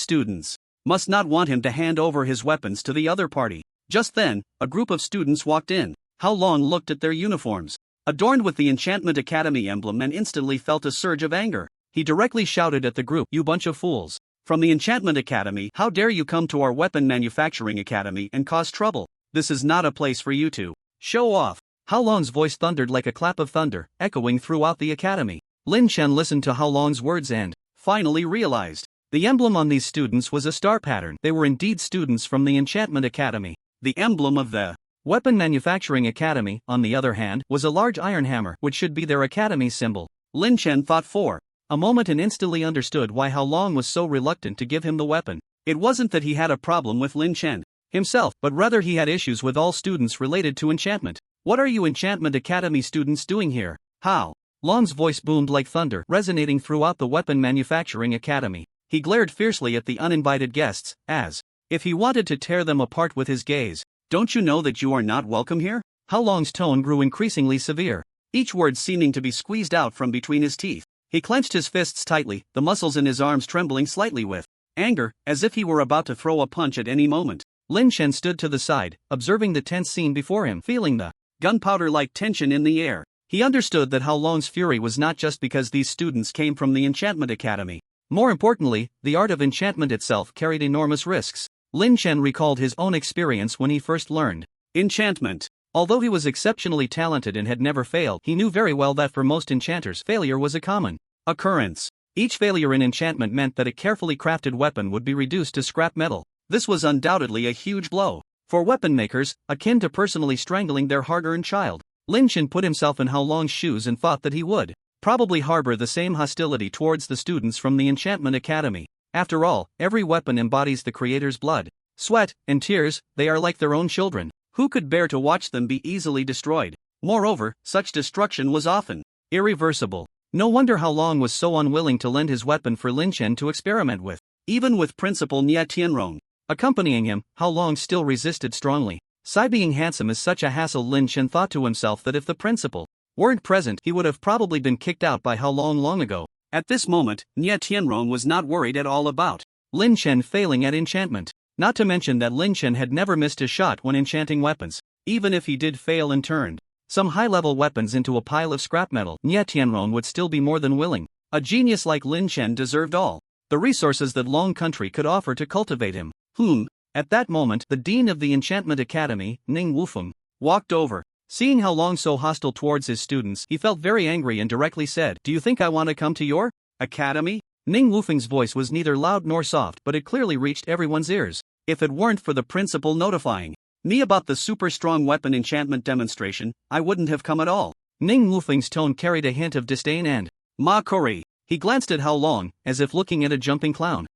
students must not want him to hand over his weapons to the other party. Just then, a group of students walked in. How Long looked at their uniforms, adorned with the Enchantment Academy emblem, and instantly felt a surge of anger. He directly shouted at the group, "You bunch of fools! From the Enchantment Academy, how dare you come to our weapon manufacturing academy and cause trouble? This is not a place for you to show off." How Long's voice thundered like a clap of thunder, echoing throughout the academy. Lin Chen listened to How Long's words and finally realized the emblem on these students was a star pattern. They were indeed students from the Enchantment Academy. The emblem of the Weapon Manufacturing Academy, on the other hand, was a large iron hammer, which should be their academy symbol. Lin Chen thought for a moment and instantly understood why How Long was so reluctant to give him the weapon. It wasn't that he had a problem with Lin Chen himself, but rather he had issues with all students related to enchantment. "What are you Enchantment Academy students doing here?" How Long's voice boomed like thunder, resonating throughout the Weapon Manufacturing Academy. He glared fiercely at the uninvited guests, as if he wanted to tear them apart with his gaze. "Don't you know that you are not welcome here?" How Long's tone grew increasingly severe, each word seeming to be squeezed out from between his teeth. He clenched his fists tightly, the muscles in his arms trembling slightly with anger, as if he were about to throw a punch at any moment. Lin Chen stood to the side, observing the tense scene before him, feeling the gunpowder-like tension in the air. He understood that How Long's fury was not just because these students came from the Enchantment Academy. More importantly, the art of enchantment itself carried enormous risks. Lin Chen recalled his own experience when he first learned enchantment. Although he was exceptionally talented and had never failed, he knew very well that for most enchanters, failure was a common occurrence. Each failure in enchantment meant that a carefully crafted weapon would be reduced to scrap metal. This was undoubtedly a huge blow for weapon makers, akin to personally strangling their hard-earned child. Lin Chen put himself in How Long's shoes and thought that he would probably harbor the same hostility towards the students from the Enchantment Academy. After all, every weapon embodies the creator's blood, sweat, and tears. They are like their own children. Who could bear to watch them be easily destroyed? Moreover, such destruction was often irreversible. No wonder How Long was so unwilling to lend his weapon for Lin Chen to experiment with. Even with Principal Nie Tianrong accompanying him, How Long still resisted strongly. Being handsome is such a hassle. Lin Chen thought to himself that if the principal weren't present, he would have probably been kicked out by How Long ago. At this moment, Nie Tianrong was not worried at all about Lin Chen failing at enchantment. Not to mention that Lin Chen had never missed a shot when enchanting weapons. Even if he did fail and turned some high-level weapons into a pile of scrap metal, Nie Tianrong would still be more than willing. A genius like Lin Chen deserved all the resources that Long Country could offer to cultivate him. At that moment, the dean of the Enchantment Academy, Ning Wufeng, walked over. Seeing How Long so hostile towards his students, he felt very angry and directly said, "Do you think I want to come to your academy?" Ning Wufeng's voice was neither loud nor soft, but it clearly reached everyone's ears. "If it weren't for the principal notifying me about the super strong weapon enchantment demonstration, I wouldn't have come at all." Ning Wufeng's tone carried a hint of disdain and mockery. He glanced at How Long, as if looking at a jumping clown.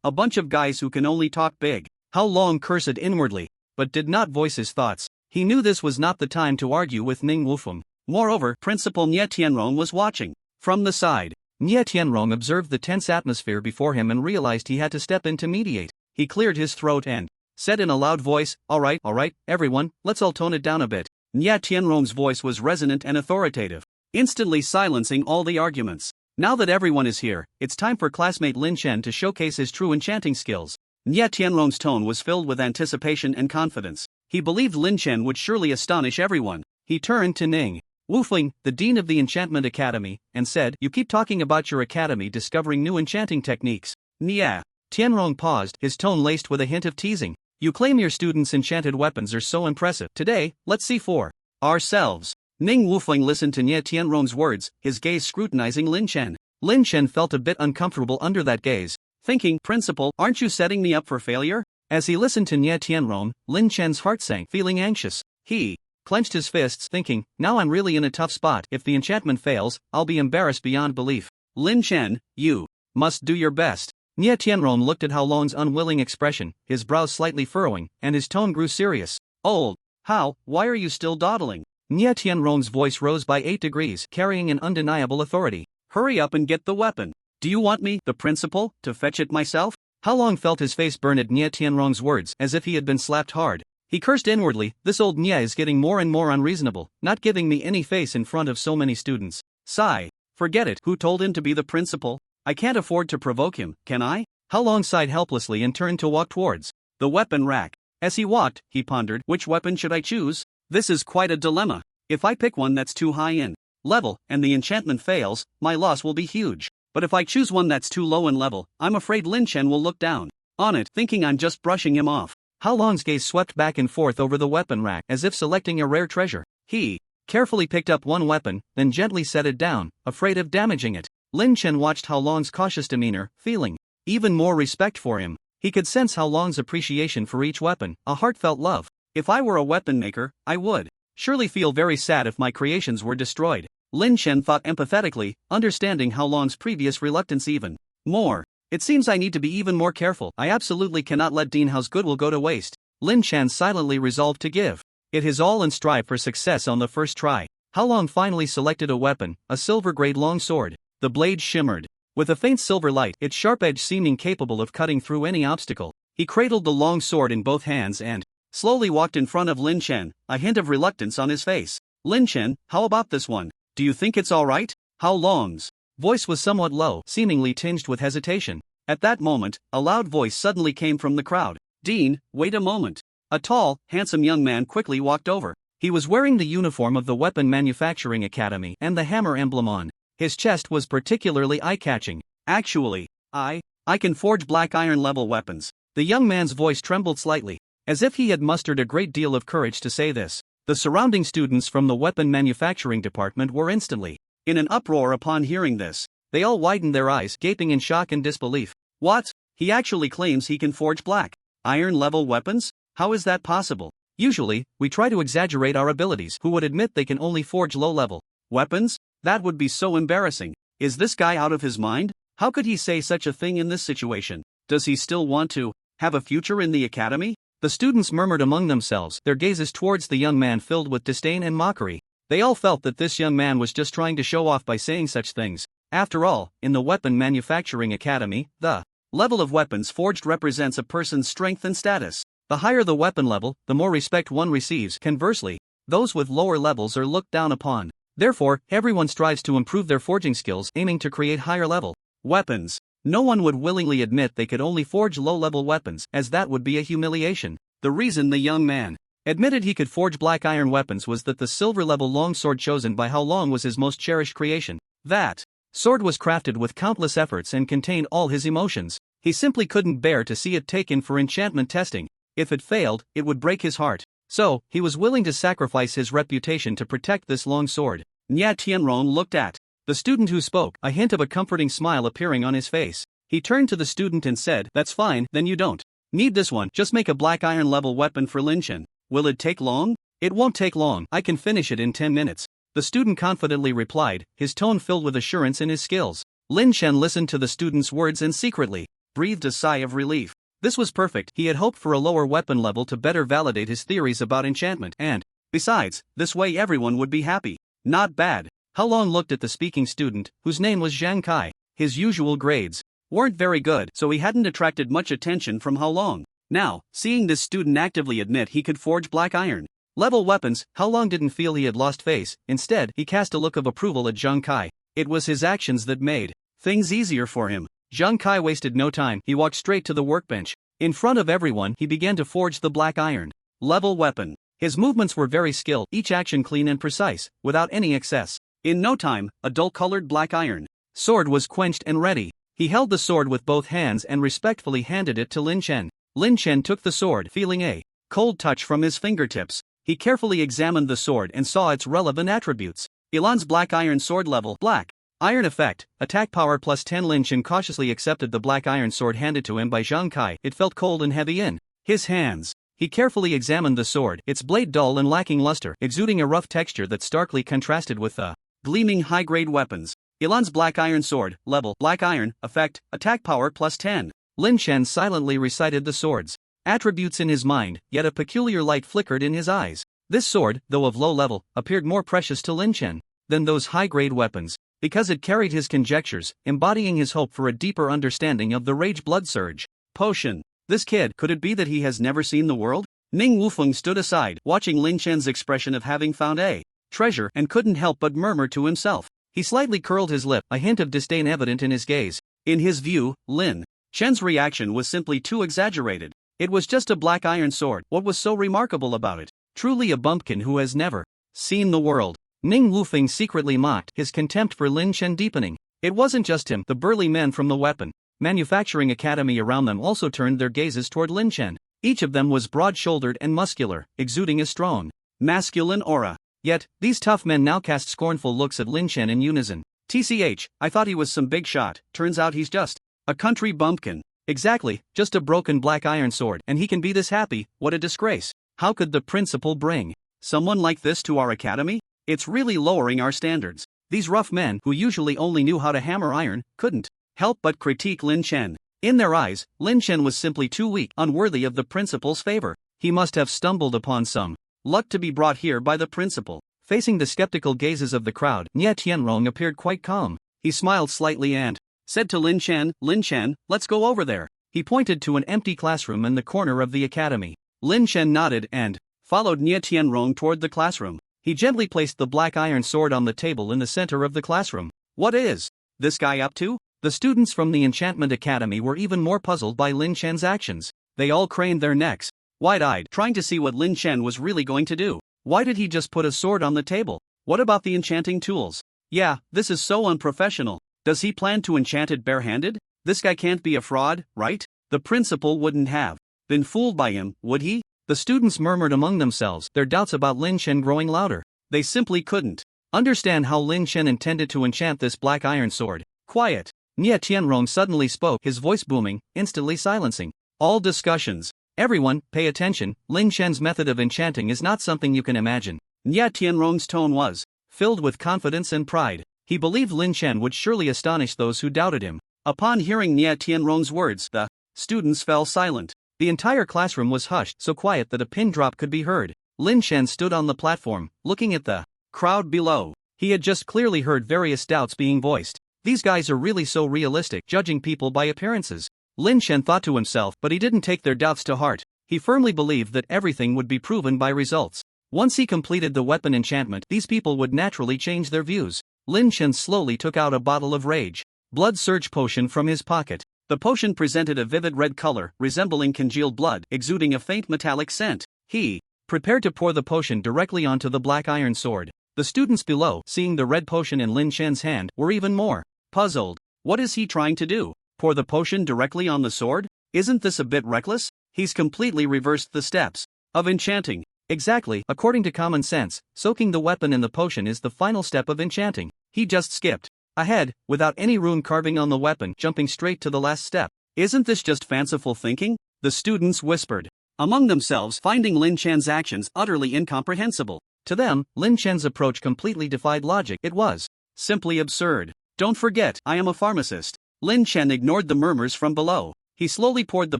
A bunch of guys who can only talk big." How Long cursed inwardly, but did not voice his thoughts. He knew this was not the time to argue with Ning Wufeng. Moreover, Principal Nie Tianrong was watching from the side. Nie Tianrong observed the tense atmosphere before him and realized he had to step in to mediate. He cleared his throat and said in a loud voice, all right, everyone, let's all tone it down a bit." Nie Tianrong's voice was resonant and authoritative, instantly silencing all the arguments. "Now that everyone is here, it's time for classmate Lin Chen to showcase his true enchanting skills." Nie Tianrong's tone was filled with anticipation and confidence. He believed Lin Chen would surely astonish everyone. He turned to Ning Wufeng, the dean of the Enchantment Academy, and said, "You keep talking about your academy discovering new enchanting techniques." Nie Tianrong paused, his tone laced with a hint of teasing. "You claim your students' enchanted weapons are so impressive. Today, let's see for ourselves." Ning Wufeng listened to Nie Tianrong's words, his gaze scrutinizing Lin Chen. Lin Chen felt a bit uncomfortable under that gaze, thinking, "Principal, aren't you setting me up for failure?" As he listened to Nie Tianrong, Lin Chen's heart sank, feeling anxious. He clenched his fists, thinking, "Now I'm really in a tough spot. If the enchantment fails, I'll be embarrassed beyond belief." "Lin Chen, you must do your best." Nie Tianrong looked at How Long's unwilling expression, his brows slightly furrowing, and his tone grew serious. "Old How, why are you still dawdling?" Nie Tianrong's voice rose by 8 degrees, carrying an undeniable authority. "Hurry up and get the weapon. Do you want me, the principal, to fetch it myself?" How Long felt his face burn at Nie Tianrong's words, as if he had been slapped hard. He cursed inwardly, "This old Nie is getting more and more unreasonable, not giving me any face in front of so many students." Sigh. "Forget it. Who told him to be the principal? I can't afford to provoke him, can I?" How Long sighed helplessly and turned to walk towards the weapon rack. As he walked, he pondered, which weapon should I choose? This is quite a dilemma. If I pick one that's too high in level, and the enchantment fails, my loss will be huge. But if I choose one that's too low in level, I'm afraid Lin Chen will look down on it, thinking I'm just brushing him off. How Long's gaze swept back and forth over the weapon rack as if selecting a rare treasure. He carefully picked up one weapon, then gently set it down, afraid of damaging it. Lin Chen watched How Long's cautious demeanor, feeling even more respect for him. He could sense How Long's appreciation for each weapon, a heartfelt love. If I were a weapon maker, I would surely feel very sad if my creations were destroyed. Lin Chen thought empathetically, understanding How Long's previous reluctance even more. It seems I need to be even more careful. I absolutely cannot let Dean Hao's goodwill go to waste. Lin Chen silently resolved to give it his all and strive for success on the first try. How Long finally selected a weapon, a silver-grade long sword. The blade shimmered with a faint silver light, its sharp edge seeming capable of cutting through any obstacle. He cradled the long sword in both hands and slowly walked in front of Lin Chen, a hint of reluctance on his face. Lin Chen, how about this one? Do you think it's alright? How Long's voice was somewhat low, seemingly tinged with hesitation. At that moment, a loud voice suddenly came from the crowd. Dean, wait a moment. A tall, handsome young man quickly walked over. He was wearing the uniform of the Weapon Manufacturing Academy and the hammer emblem on his chest was particularly eye-catching. Actually, I can forge black iron level weapons. The young man's voice trembled slightly, as if he had mustered a great deal of courage to say this. The surrounding students from the Weapon Manufacturing Department were instantly in an uproar upon hearing this. They all widened their eyes, gaping in shock and disbelief. What? He actually claims he can forge black iron level weapons? How is that possible? Usually, we try to exaggerate our abilities. Who would admit they can only forge low-level weapons? That would be so embarrassing. Is this guy out of his mind? How could he say such a thing in this situation? Does he still want to have a future in the academy? The students murmured among themselves, their gazes towards the young man filled with disdain and mockery. They all felt that this young man was just trying to show off by saying such things. After all, in the Weapon Manufacturing Academy, the level of weapons forged represents a person's strength and status. The higher the weapon level, the more respect one receives. Conversely, those with lower levels are looked down upon. Therefore, everyone strives to improve their forging skills, aiming to create higher-level weapons. No one would willingly admit they could only forge low-level weapons, as that would be a humiliation. The reason the young man admitted he could forge black iron weapons was that the silver-level longsword chosen by How Long was his most cherished creation. That sword was crafted with countless efforts and contained all his emotions. He simply couldn't bear to see it taken for enchantment testing. If it failed, it would break his heart. So, he was willing to sacrifice his reputation to protect this long sword. Nya Tianron looked at the student who spoke, a hint of a comforting smile appearing on his face. He turned to the student and said, "That's fine, then you don't need this one. Just make a black iron level weapon for Lin Chen. Will it take long?" "It won't take long. I can finish it in 10 minutes. The student confidently replied, his tone filled with assurance in his skills. Lin Chen listened to the student's words and secretly breathed a sigh of relief. This was perfect. He had hoped for a lower weapon level to better validate his theories about enchantment, and, besides, this way everyone would be happy. Not bad. How Long looked at the speaking student, whose name was Zhang Kai. His usual grades weren't very good, so he hadn't attracted much attention from How Long. Now, seeing this student actively admit he could forge black iron level weapons, How Long didn't feel he had lost face. Instead, he cast a look of approval at Zhang Kai. It was his actions that made things easier for him. Zhang Kai wasted no time. He walked straight to the workbench. In front of everyone, he began to forge the black iron level weapon. His movements were very skilled, each action clean and precise, without any excess. In no time, a dull-colored black iron sword was quenched and ready. He held the sword with both hands and respectfully handed it to Lin Chen. Lin Chen took the sword, feeling a cold touch from his fingertips. He carefully examined the sword and saw its relevant attributes. Elan's black iron sword level, black iron effect, attack power plus 10. Lin Chen cautiously accepted the black iron sword handed to him by Zhang Kai. It felt cold and heavy in his hands. He carefully examined the sword, its blade dull and lacking luster, exuding a rough texture that starkly contrasted with the gleaming high-grade weapons. Elan's black iron sword, level, black iron, effect, attack power plus 10. Lin Chen silently recited the sword's attributes in his mind, yet a peculiar light flickered in his eyes. This sword, though of low level, appeared more precious to Lin Chen than those high-grade weapons, because it carried his conjectures, embodying his hope for a deeper understanding of the rage blood surge potion. This kid, could it be that he has never seen the world? Ning Wufeng stood aside, watching Lin Chen's expression of having found a treasure, and couldn't help but murmur to himself. He slightly curled his lip, a hint of disdain evident in his gaze. In his view, Lin Chen's reaction was simply too exaggerated. It was just a black iron sword. What was so remarkable about it? Truly a bumpkin who has never seen the world. Ning Wufeng secretly mocked, his contempt for Lin Chen deepening. It wasn't just him, the burly men from the weapon manufacturing academy around them also turned their gazes toward Lin Chen. Each of them was broad-shouldered and muscular, exuding a strong, masculine aura. Yet, these tough men now cast scornful looks at Lin Chen in unison. TCH, I thought he was some big shot, turns out he's just a country bumpkin. Exactly, just a broken black iron sword, and he can be this happy. What a disgrace. How could the principal bring someone like this to our academy? It's really lowering our standards. These rough men, who usually only knew how to hammer iron, couldn't help but critique Lin Chen. In their eyes, Lin Chen was simply too weak, unworthy of the principal's favor. He must have stumbled upon some luck to be brought here by the principal. Facing the skeptical gazes of the crowd, Nie Tianrong appeared quite calm. He smiled slightly and said to Lin Chen, let's go over there. He pointed to an empty classroom in the corner of the academy. Lin Chen nodded and followed Nie Tianrong toward the classroom. He gently placed the black iron sword on the table in the center of the classroom. What is this guy up to? The students from the Enchantment Academy were even more puzzled by Lin Chen's actions. They all craned their necks, wide-eyed, trying to see what Lin Chen was really going to do. Why did he just put a sword on the table? What about the enchanting tools? Yeah, this is so unprofessional. Does he plan to enchant it barehanded? This guy can't be a fraud, right? The principal wouldn't have been fooled by him, would he? The students murmured among themselves, their doubts about Lin Chen growing louder. They simply couldn't understand how Lin Chen intended to enchant this black iron sword. Quiet. Nie Tianrong suddenly spoke, his voice booming, instantly silencing all discussions. Everyone, pay attention, Lin Chen's method of enchanting is not something you can imagine. Nie Tianrong's tone was filled with confidence and pride. He believed Lin Chen would surely astonish those who doubted him. Upon hearing Nie Tianrong's words, the students fell silent. The entire classroom was hushed, so quiet that a pin drop could be heard. Lin Chen stood on the platform, looking at the crowd below. He had just clearly heard various doubts being voiced. These guys are really so realistic, judging people by appearances. Lin Chen thought to himself, but he didn't take their doubts to heart. He firmly believed that everything would be proven by results. Once he completed the weapon enchantment, these people would naturally change their views. Lin Chen slowly took out a bottle of rage blood surge potion from his pocket. The potion presented a vivid red color, resembling congealed blood, exuding a faint metallic scent. He prepared to pour the potion directly onto the black iron sword. The students below, seeing the red potion in Lin Chen's hand, were even more puzzled. What is he trying to do? Pour the potion directly on the sword? Isn't this a bit reckless? He's completely reversed the steps of enchanting. Exactly, according to common sense, soaking the weapon in the potion is the final step of enchanting. He just skipped ahead, without any rune carving on the weapon, jumping straight to the last step. Isn't this just fanciful thinking? The students whispered among themselves, finding Lin Chen's actions utterly incomprehensible. To them, Lin Chen's approach completely defied logic. It was simply absurd. Don't forget, I am a pharmacist. Lin Chen ignored the murmurs from below. He slowly poured the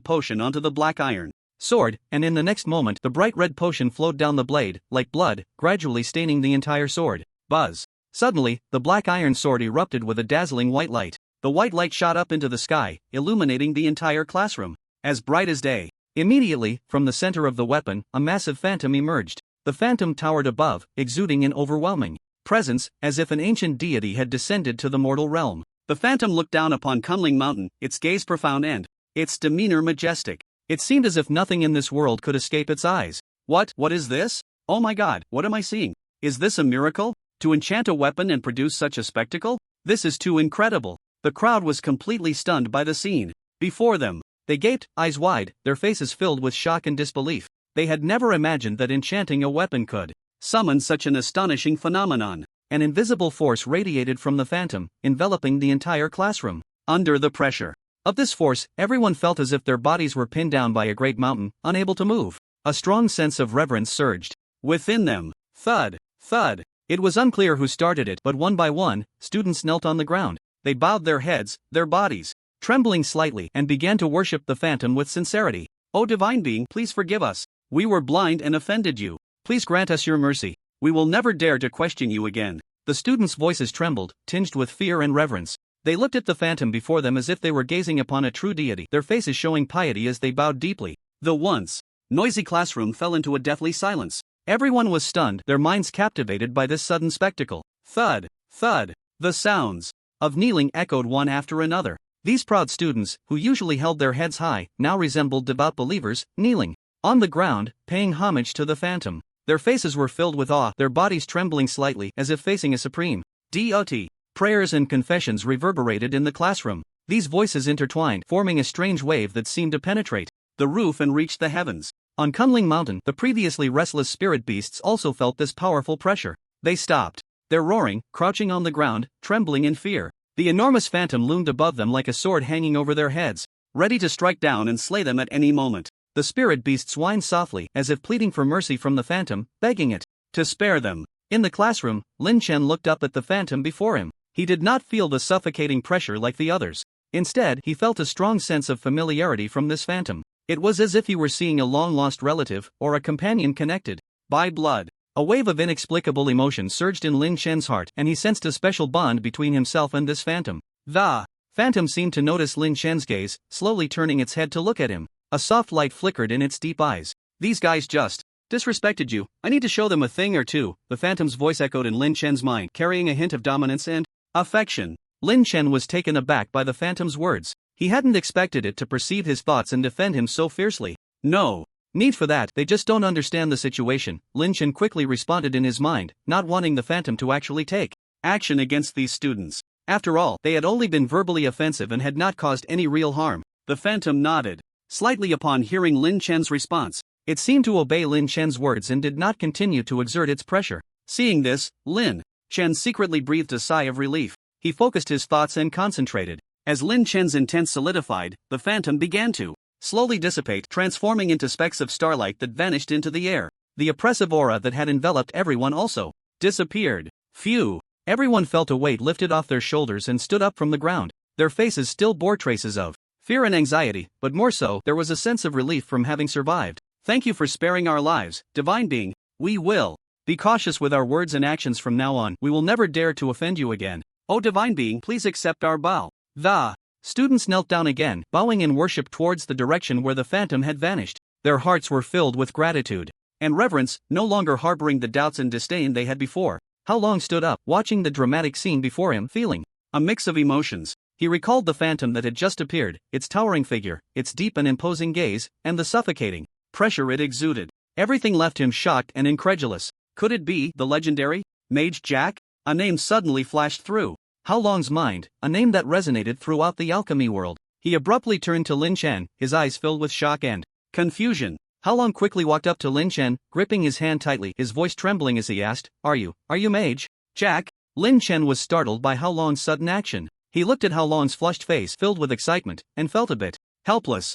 potion onto the black iron sword, and in the next moment the bright red potion flowed down the blade, like blood, gradually staining the entire sword. Buzz. Suddenly, the black iron sword erupted with a dazzling white light. The white light shot up into the sky, illuminating the entire classroom, as bright as day. Immediately, from the center of the weapon, a massive phantom emerged. The phantom towered above, exuding an overwhelming presence, as if an ancient deity had descended to the mortal realm. The phantom looked down upon Kunling Mountain, its gaze profound and its demeanor majestic. It seemed as if nothing in this world could escape its eyes. What is this? Oh my god, what am I seeing? Is this a miracle? To enchant a weapon and produce such a spectacle? This is too incredible. The crowd was completely stunned by the scene before them. They gaped, eyes wide, their faces filled with shock and disbelief. They had never imagined that enchanting a weapon could summon such an astonishing phenomenon. An invisible force radiated from the phantom, enveloping the entire classroom. Under the pressure of this force, everyone felt as if their bodies were pinned down by a great mountain, unable to move. A strong sense of reverence surged within them. Thud, thud. It was unclear who started it, but one by one, students knelt on the ground. They bowed their heads, their bodies trembling slightly, and began to worship the phantom with sincerity. "O divine being, please forgive us. We were blind and offended you. Please grant us your mercy. We will never dare to question you again." The students' voices trembled, tinged with fear and reverence. They looked at the phantom before them as if they were gazing upon a true deity, their faces showing piety as they bowed deeply. The once noisy classroom fell into a deathly silence. Everyone was stunned, their minds captivated by this sudden spectacle. Thud, thud. The sounds of kneeling echoed one after another. These proud students, who usually held their heads high, now resembled devout believers, kneeling on the ground, paying homage to the phantom. Their faces were filled with awe, their bodies trembling slightly as if facing a supreme deity. Prayers and confessions reverberated in the classroom. These voices intertwined, forming a strange wave that seemed to penetrate the roof and reach the heavens. On Kunling Mountain, the previously restless spirit beasts also felt this powerful pressure. They stopped their roaring, crouching on the ground, trembling in fear. The enormous phantom loomed above them like a sword hanging over their heads, ready to strike down and slay them at any moment. The spirit beasts whined softly, as if pleading for mercy from the phantom, begging it to spare them. In the classroom, Lin Chen looked up at the phantom before him. He did not feel the suffocating pressure like the others. Instead, he felt a strong sense of familiarity from this phantom. It was as if he were seeing a long-lost relative or a companion connected by blood. A wave of inexplicable emotion surged in Lin Chen's heart, and he sensed a special bond between himself and this phantom. The phantom seemed to notice Lin Chen's gaze, slowly turning its head to look at him. A soft light flickered in its deep eyes. "These guys just disrespected you. I need to show them a thing or two," the phantom's voice echoed in Lin Chen's mind, carrying a hint of dominance and affection. Lin Chen was taken aback by the phantom's words. He hadn't expected it to perceive his thoughts and defend him so fiercely. "No need for that, they just don't understand the situation," Lin Chen quickly responded in his mind, not wanting the phantom to actually take action against these students. After all, they had only been verbally offensive and had not caused any real harm. The phantom nodded slightly upon hearing Lin Chen's response. It seemed to obey Lin Chen's words and did not continue to exert its pressure. Seeing this, Lin Chen secretly breathed a sigh of relief. He focused his thoughts and concentrated. As Lin Chen's intent solidified, the phantom began to slowly dissipate, transforming into specks of starlight that vanished into the air. The oppressive aura that had enveloped everyone also disappeared. Phew! Everyone felt a weight lifted off their shoulders and stood up from the ground. Their faces still bore traces of fear and anxiety, but more so, there was a sense of relief from having survived. "Thank you for sparing our lives, Divine Being. We will be cautious with our words and actions from now on. We will never dare to offend you again. Oh Divine Being, please accept our bow." The students knelt down again, bowing in worship towards the direction where the phantom had vanished. Their hearts were filled with gratitude and reverence, no longer harboring the doubts and disdain they had before. Hao Long stood up, watching the dramatic scene before him, feeling a mix of emotions. He recalled the phantom that had just appeared, its towering figure, its deep and imposing gaze, and the suffocating pressure it exuded. Everything left him shocked and incredulous. Could it be the legendary Mage Jack? A name suddenly flashed through Hao Long's mind, a name that resonated throughout the alchemy world. He abruptly turned to Lin Chen, his eyes filled with shock and confusion. Hao Long quickly walked up to Lin Chen, gripping his hand tightly, his voice trembling as he asked, Are you Mage Jack?" Lin Chen was startled by Hao Long's sudden action. He looked at Hao Long's flushed face filled with excitement, and felt a bit helpless.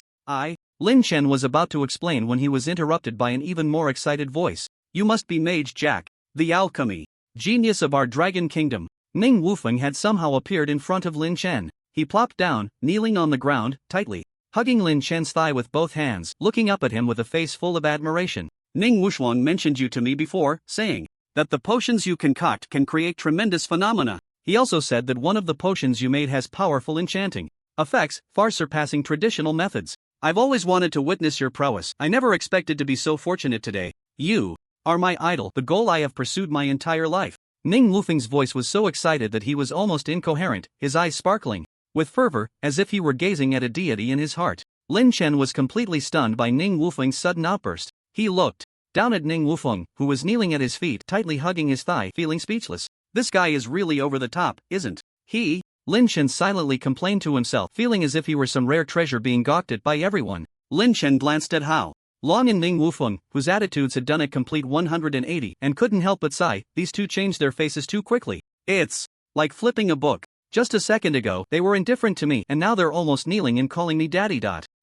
Lin Chen was about to explain when he was interrupted by an even more excited voice. "You must be Mage Jack, the alchemy genius of our Dragon Kingdom." Ning Wufeng had somehow appeared in front of Lin Chen. He plopped down, kneeling on the ground, tightly hugging Lin Chen's thigh with both hands, looking up at him with a face full of admiration. "Ning Wushuang mentioned you to me before, saying that the potions you concoct can create tremendous phenomena. He also said that one of the potions you made has powerful enchanting effects, far surpassing traditional methods. I've always wanted to witness your prowess. I never expected to be so fortunate today. You are my idol, the goal I have pursued my entire life." Ning Wufeng's voice was so excited that he was almost incoherent, his eyes sparkling with fervor, as if he were gazing at a deity in his heart. Lin Chen was completely stunned by Ning Wufeng's sudden outburst. He looked down at Ning Wufeng, who was kneeling at his feet, tightly hugging his thigh, feeling speechless. "This guy is really over the top, isn't he?" Lin Chen silently complained to himself, feeling as if he were some rare treasure being gawked at by everyone. Lin Chen glanced at Hao Long and Ning Wufeng, whose attitudes had done a complete 180, and couldn't help but sigh. These two changed their faces too quickly. It's like flipping a book. Just a second ago, they were indifferent to me, and now they're almost kneeling and calling me daddy.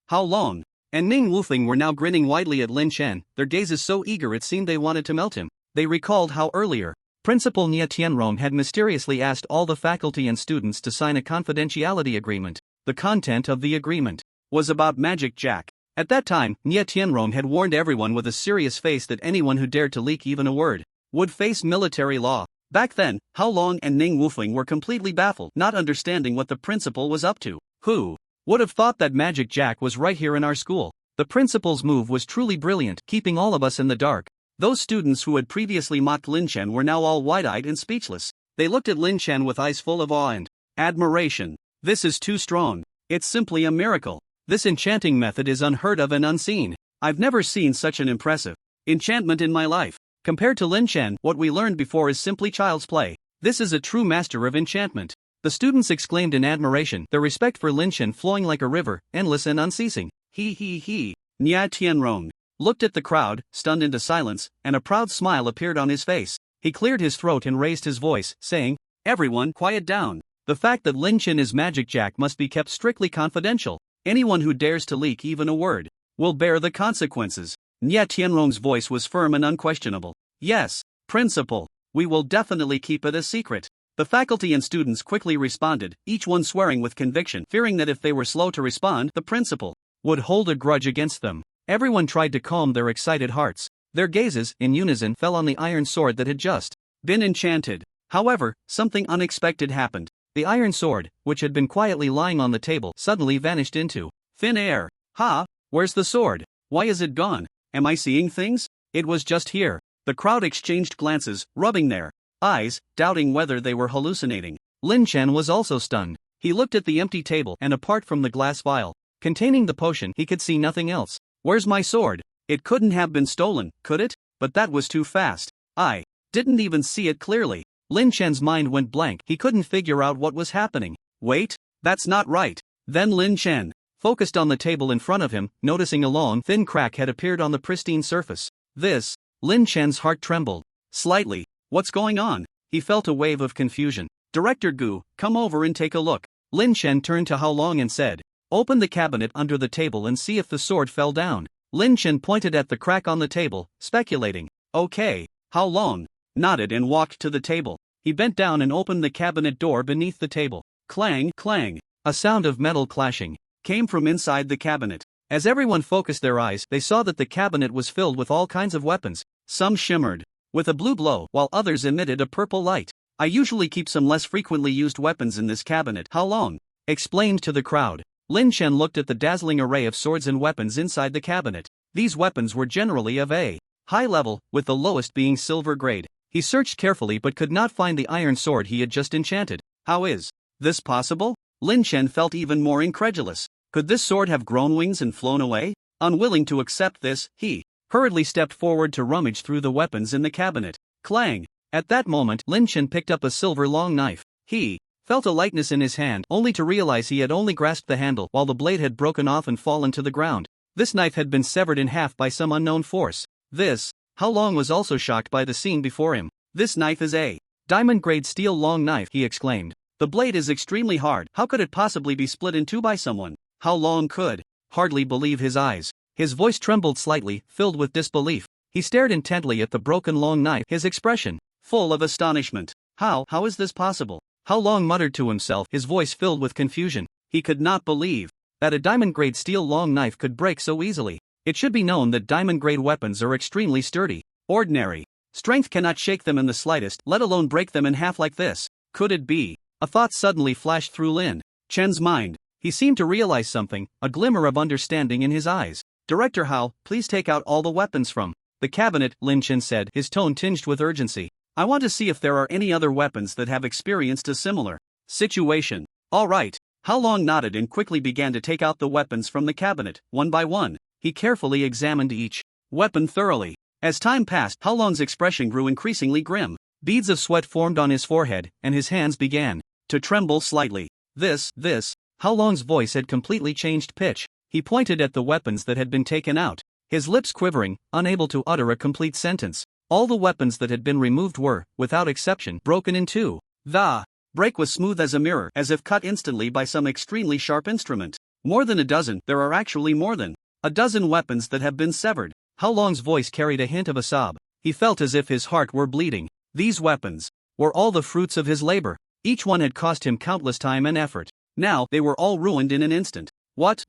Hao Long and Ning Wufeng were now grinning widely at Lin Chen, their gazes so eager it seemed they wanted to melt him. They recalled how earlier, Principal Nie Tianrong had mysteriously asked all the faculty and students to sign a confidentiality agreement. The content of the agreement was about Magic Jack. At that time, Nie Tianrong had warned everyone with a serious face that anyone who dared to leak even a word would face military law. Back then, Hao Long and Ning Wufeng were completely baffled, not understanding what the principal was up to. Who would have thought that Magic Jack was right here in our school? The principal's move was truly brilliant, keeping all of us in the dark. Those students who had previously mocked Lin Chen were now all wide-eyed and speechless. They looked at Lin Chen with eyes full of awe and admiration. "This is too strong. It's simply a miracle. This enchanting method is unheard of and unseen. I've never seen such an impressive enchantment in my life. Compared to Lin Chen, what we learned before is simply child's play. This is a true master of enchantment. The students exclaimed in admiration, their respect for Lin Chen flowing like a river, endless and unceasing. He. Nya Tianrong looked at the crowd, stunned into silence, and a proud smile appeared on his face. He cleared his throat and raised his voice, saying, "Everyone, quiet down. The fact that Lin Chen is Magic Jack must be kept strictly confidential. Anyone who dares to leak even a word will bear the consequences." Nya Tianrong's voice was firm and unquestionable. "Yes, Principal, we will definitely keep it a secret." The faculty and students quickly responded, each one swearing with conviction, fearing that if they were slow to respond, the principal would hold a grudge against them. Everyone tried to calm their excited hearts. Their gazes, in unison, fell on the iron sword that had just been enchanted. However, something unexpected happened. The iron sword, which had been quietly lying on the table, suddenly vanished into thin air. "Ha! Where's the sword? Why is it gone? Am I seeing things? It was just here." The crowd exchanged glances, rubbing their eyes, doubting whether they were hallucinating. Lin Chen was also stunned. He looked at the empty table, and apart from the glass vial containing the potion, he could see nothing else. "Where's my sword? It couldn't have been stolen, could it? But that was too fast. I didn't even see it clearly." Lin Chen's mind went blank. He couldn't figure out what was happening. "Wait, that's not right." Then Lin Chen focused on the table in front of him, noticing a long, thin crack had appeared on the pristine surface. Lin Chen's heart trembled slightly. What's going on? He felt a wave of confusion. "Director Gu, come over and take a look." Lin Chen turned to How Long and said, "Open the cabinet under the table and see if the sword fell down." Lin Chen pointed at the crack on the table, speculating. "Okay." How Long nodded and walked to the table. He bent down and opened the cabinet door beneath the table. Clang, clang. A sound of metal clashing came from inside the cabinet. As everyone focused their eyes, they saw that the cabinet was filled with all kinds of weapons. Some shimmered with a blue glow, while others emitted a purple light. "I usually keep some less frequently used weapons in this cabinet," How Long explained to the crowd. Lin Chen looked at the dazzling array of swords and weapons inside the cabinet. These weapons were generally of a high level, with the lowest being silver grade. He searched carefully but could not find the iron sword he had just enchanted. How is this possible? Lin Chen felt even more incredulous. Could this sword have grown wings and flown away? Unwilling to accept this, he hurriedly stepped forward to rummage through the weapons in the cabinet. Clang! At that moment, Lin Chen picked up a silver long knife. He felt a lightness in his hand, only to realize he had only grasped the handle while the blade had broken off and fallen to the ground. This knife had been severed in half by some unknown force. How Long was also shocked by the scene before him. "This knife is a diamond-grade steel long knife," he exclaimed. "The blade is extremely hard. How could it possibly be split in two by someone?" How Long could hardly believe his eyes. His voice trembled slightly, filled with disbelief. He stared intently at the broken long knife, his expression full of astonishment. How is this possible?" How Long muttered to himself, his voice filled with confusion. He could not believe that a diamond-grade steel long knife could break so easily. It should be known that diamond-grade weapons are extremely sturdy. Ordinary strength cannot shake them in the slightest, let alone break them in half like this. Could it be? A thought suddenly flashed through Lin Chen's mind. He seemed to realize something, a glimmer of understanding in his eyes. "Director Hao, please take out all the weapons from the cabinet," Lin Chen said, his tone tinged with urgency. "I want to see if there are any other weapons that have experienced a similar situation." "All right." How Long nodded and quickly began to take out the weapons from the cabinet, one by one. He carefully examined each weapon thoroughly. As time passed, How Long's expression grew increasingly grim. Beads of sweat formed on his forehead, and his hands began to tremble slightly. How Long's voice had completely changed pitch. He pointed at the weapons that had been taken out, his lips quivering, unable to utter a complete sentence. All the weapons that had been removed were, without exception, broken in two. The break was smooth as a mirror, as if cut instantly by some extremely sharp instrument. More than a dozen, there are actually more than a dozen weapons that have been severed. How Long's voice carried a hint of a sob. He felt as if his heart were bleeding. These weapons were all the fruits of his labor. Each one had cost him countless time and effort. Now, they were all ruined in an instant. What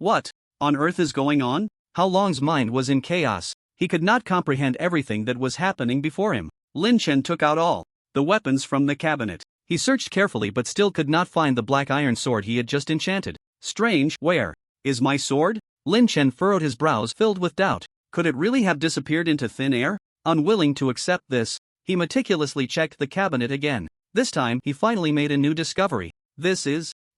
on earth is going on? How Long's mind was in chaos. He could not comprehend everything that was happening before him. Lin Chen took out all the weapons from the cabinet. He searched carefully but still could not find the black iron sword he had just enchanted. Strange, where is my sword? Lin Chen furrowed his brows, filled with doubt. Could it really have disappeared into thin air? Unwilling to accept this, he meticulously checked the cabinet again. This time, he finally made a new discovery.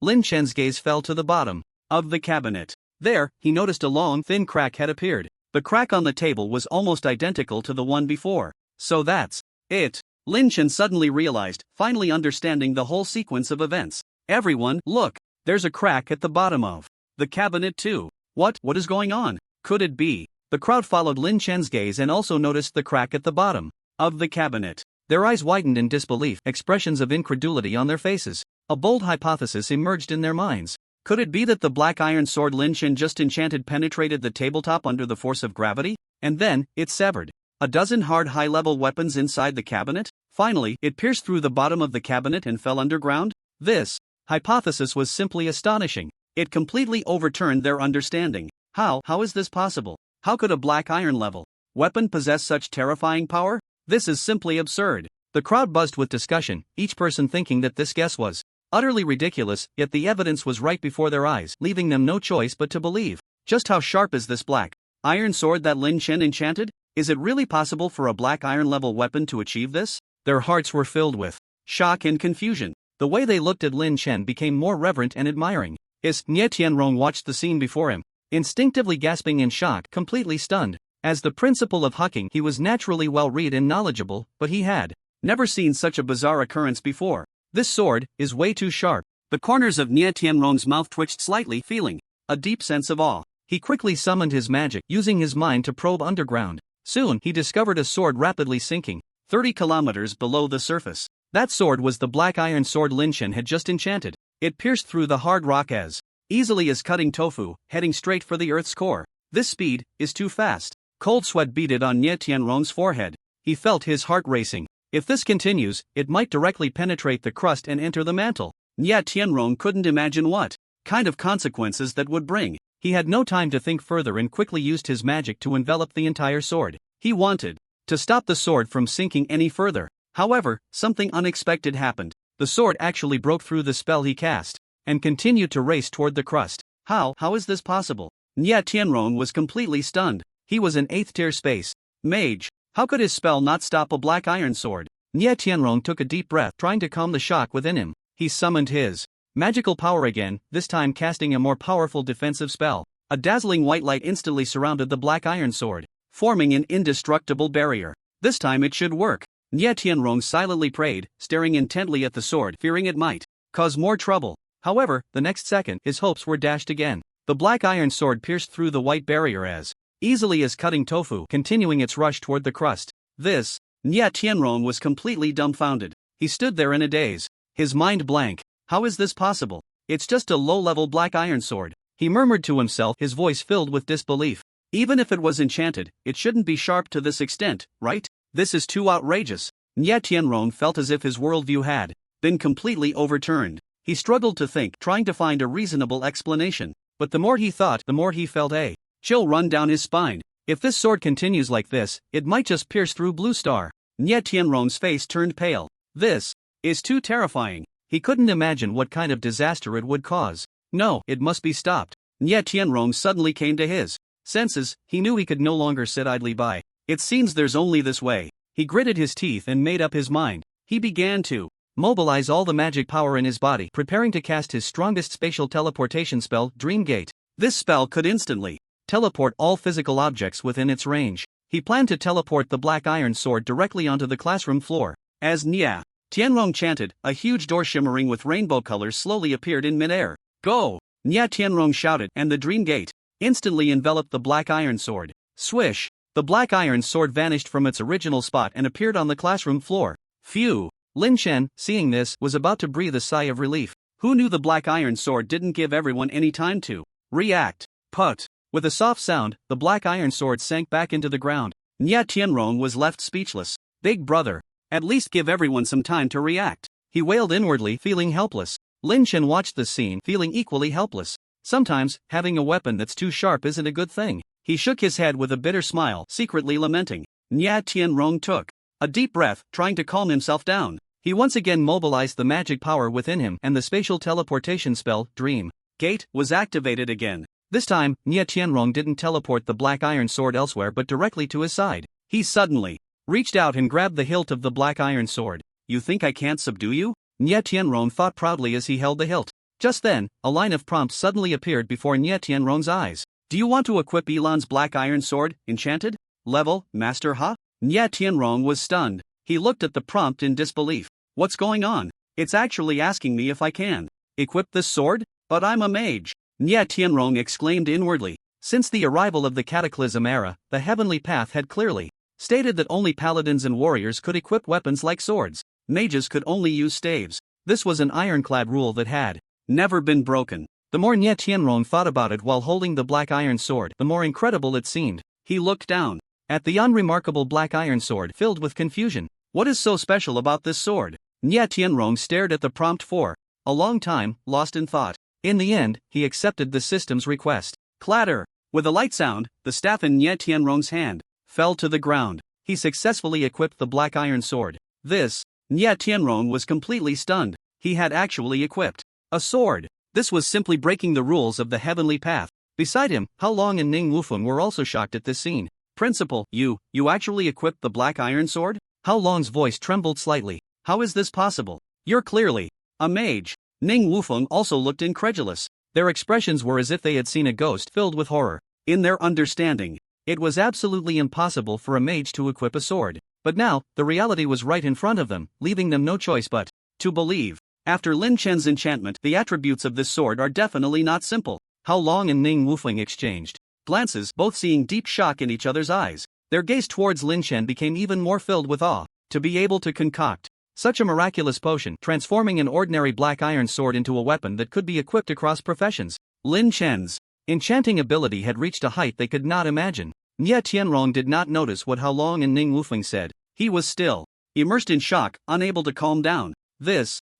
Lin Chen's gaze fell to the bottom. of the cabinet. There, he noticed a long, thin crack had appeared. The crack on the table was almost identical to the one before. So that's it. Lin Chen suddenly realized, finally understanding the whole sequence of events. Everyone, look! There's a crack at the bottom of the cabinet too. What is going on? Could it be? The crowd followed Lin Chen's gaze and also noticed the crack at the bottom of the cabinet. Their eyes widened in disbelief, expressions of incredulity on their faces. A bold hypothesis emerged in their minds. Could it be that the black iron sword Lin Chen just enchanted penetrated the tabletop under the force of gravity? And then, it severed a dozen hard high-level weapons inside the cabinet? Finally, it pierced through the bottom of the cabinet and fell underground? This hypothesis was simply astonishing. It completely overturned their understanding. How is this possible? How could a black iron level weapon possess such terrifying power? This is simply absurd. The crowd buzzed with discussion, each person thinking that this guess was utterly ridiculous, yet the evidence was right before their eyes, leaving them no choice but to believe. Just how sharp is this black iron sword that Lin Chen enchanted? Is it really possible for a black iron level weapon to achieve this? Their hearts were filled with shock and confusion. The way they looked at Lin Chen became more reverent and admiring. Nie Tianrong watched the scene before him, instinctively gasping in shock, completely stunned. As the principal of Hucking, he was naturally well-read and knowledgeable, but he had never seen such a bizarre occurrence before. This sword is way too sharp. The corners of Nie Tianrong's mouth twitched slightly, feeling a deep sense of awe. He quickly summoned his magic, using his mind to probe underground. Soon, he discovered a sword rapidly sinking 30 kilometers below the surface. That sword was the black iron sword Lin Chen had just enchanted. It pierced through the hard rock as easily as cutting tofu, heading straight for the Earth's core. This speed is too fast. Cold sweat beaded on Nie Tianrong's forehead. He felt his heart racing. If this continues, it might directly penetrate the crust and enter the mantle. Nie Tianrong couldn't imagine what kind of consequences that would bring. He had no time to think further and quickly used his magic to envelop the entire sword. He wanted to stop the sword from sinking any further. However, something unexpected happened. The sword actually broke through the spell he cast and continued to race toward the crust. How is this possible? Nie Tianrong was completely stunned. He was an 8th-tier space mage. How could his spell not stop a black iron sword? Nie Tianrong took a deep breath, trying to calm the shock within him. He summoned his magical power again, this time casting a more powerful defensive spell. A dazzling white light instantly surrounded the black iron sword, forming an indestructible barrier. This time it should work. Nie Tianrong silently prayed, staring intently at the sword, fearing it might cause more trouble. However, the next second, his hopes were dashed again. The black iron sword pierced through the white barrier as easily as cutting tofu, continuing its rush toward the crust. Nie Tianrong was completely dumbfounded. He stood there in a daze, his mind blank. How is this possible? It's just a low-level black iron sword. He murmured to himself, his voice filled with disbelief. Even if it was enchanted, it shouldn't be sharp to this extent, right? This is too outrageous. Nie Tianrong felt as if his worldview had been completely overturned. He struggled to think, trying to find a reasonable explanation. But the more he thought, the more he felt a chill run down his spine. If this sword continues like this, it might just pierce through Blue Star. Nie Tianrong's face turned pale. This is too terrifying. He couldn't imagine what kind of disaster it would cause. No, it must be stopped. Nie Tianrong suddenly came to his senses. He knew he could no longer sit idly by. It seems there's only this way. He gritted his teeth and made up his mind. He began to mobilize all the magic power in his body, preparing to cast his strongest spatial teleportation spell, Dream Gate. This spell could instantly teleport all physical objects within its range. He planned to teleport the black iron sword directly onto the classroom floor. As Nie Tianrong chanted, a huge door shimmering with rainbow colors slowly appeared in midair. Go! Nie Tianrong shouted, and the Dream Gate instantly enveloped the black iron sword. Swish! The black iron sword vanished from its original spot and appeared on the classroom floor. Phew! Lin Chen, seeing this, was about to breathe a sigh of relief. Who knew the black iron sword didn't give everyone any time to react? Put! With a soft sound, the black iron sword sank back into the ground. Nie Tianrong was left speechless. Big brother, at least give everyone some time to react. He wailed inwardly, feeling helpless. Lin Chen watched the scene, feeling equally helpless. Sometimes, having a weapon that's too sharp isn't a good thing. He shook his head with a bitter smile, secretly lamenting. Nie Tianrong took a deep breath, trying to calm himself down. He once again mobilized the magic power within him, and the spatial teleportation spell, Dream Gate, was activated again. This time, Nie Tianrong didn't teleport the black iron sword elsewhere but directly to his side. He suddenly reached out and grabbed the hilt of the black iron sword. You think I can't subdue you? Nie Tianrong thought proudly as he held the hilt. Just then, a line of prompts suddenly appeared before Nie Tianrong's eyes. Do you want to equip Elan's black iron sword, enchanted? Level, Master Ha? Nie Tianrong was stunned. He looked at the prompt in disbelief. What's going on? It's actually asking me if I can equip this sword? But I'm a mage. Nie Tianrong exclaimed inwardly. Since the arrival of the Cataclysm era, the Heavenly Path had clearly stated that only paladins and warriors could equip weapons like swords. Mages could only use staves. This was an ironclad rule that had never been broken. The more Nie Tianrong thought about it while holding the black iron sword, the more incredible it seemed. He looked down at the unremarkable black iron sword filled with confusion. What is so special about this sword? Nie Tianrong stared at the prompt for a long time, lost in thought. In the end, he accepted the system's request. Clatter! With a light sound, the staff in Nie Tianrong's hand fell to the ground. He successfully equipped the black iron sword. This, Nie Tianrong was completely stunned. He had actually equipped a sword. This was simply breaking the rules of the Heavenly Path. Beside him, Hao Long and Ning Wufeng were also shocked at this scene. Principal, you actually equipped the black iron sword? Hao Long's voice trembled slightly. How is this possible? You're clearly a mage. Ning Wufeng also looked incredulous. Their expressions were as if they had seen a ghost filled with horror. In their understanding, it was absolutely impossible for a mage to equip a sword. But now, the reality was right in front of them, leaving them no choice but to believe. After Lin Chen's enchantment, the attributes of this sword are definitely not simple. Hao Long and Ning Wufeng exchanged glances, both seeing deep shock in each other's eyes. Their gaze towards Lin Chen became even more filled with awe. To be able to concoct such a miraculous potion, transforming an ordinary black iron sword into a weapon that could be equipped across professions. Lin Chen's enchanting ability had reached a height they could not imagine. Nie Tianrong did not notice what Hao Long and Ning Wufeng said. He was still immersed in shock, unable to calm down.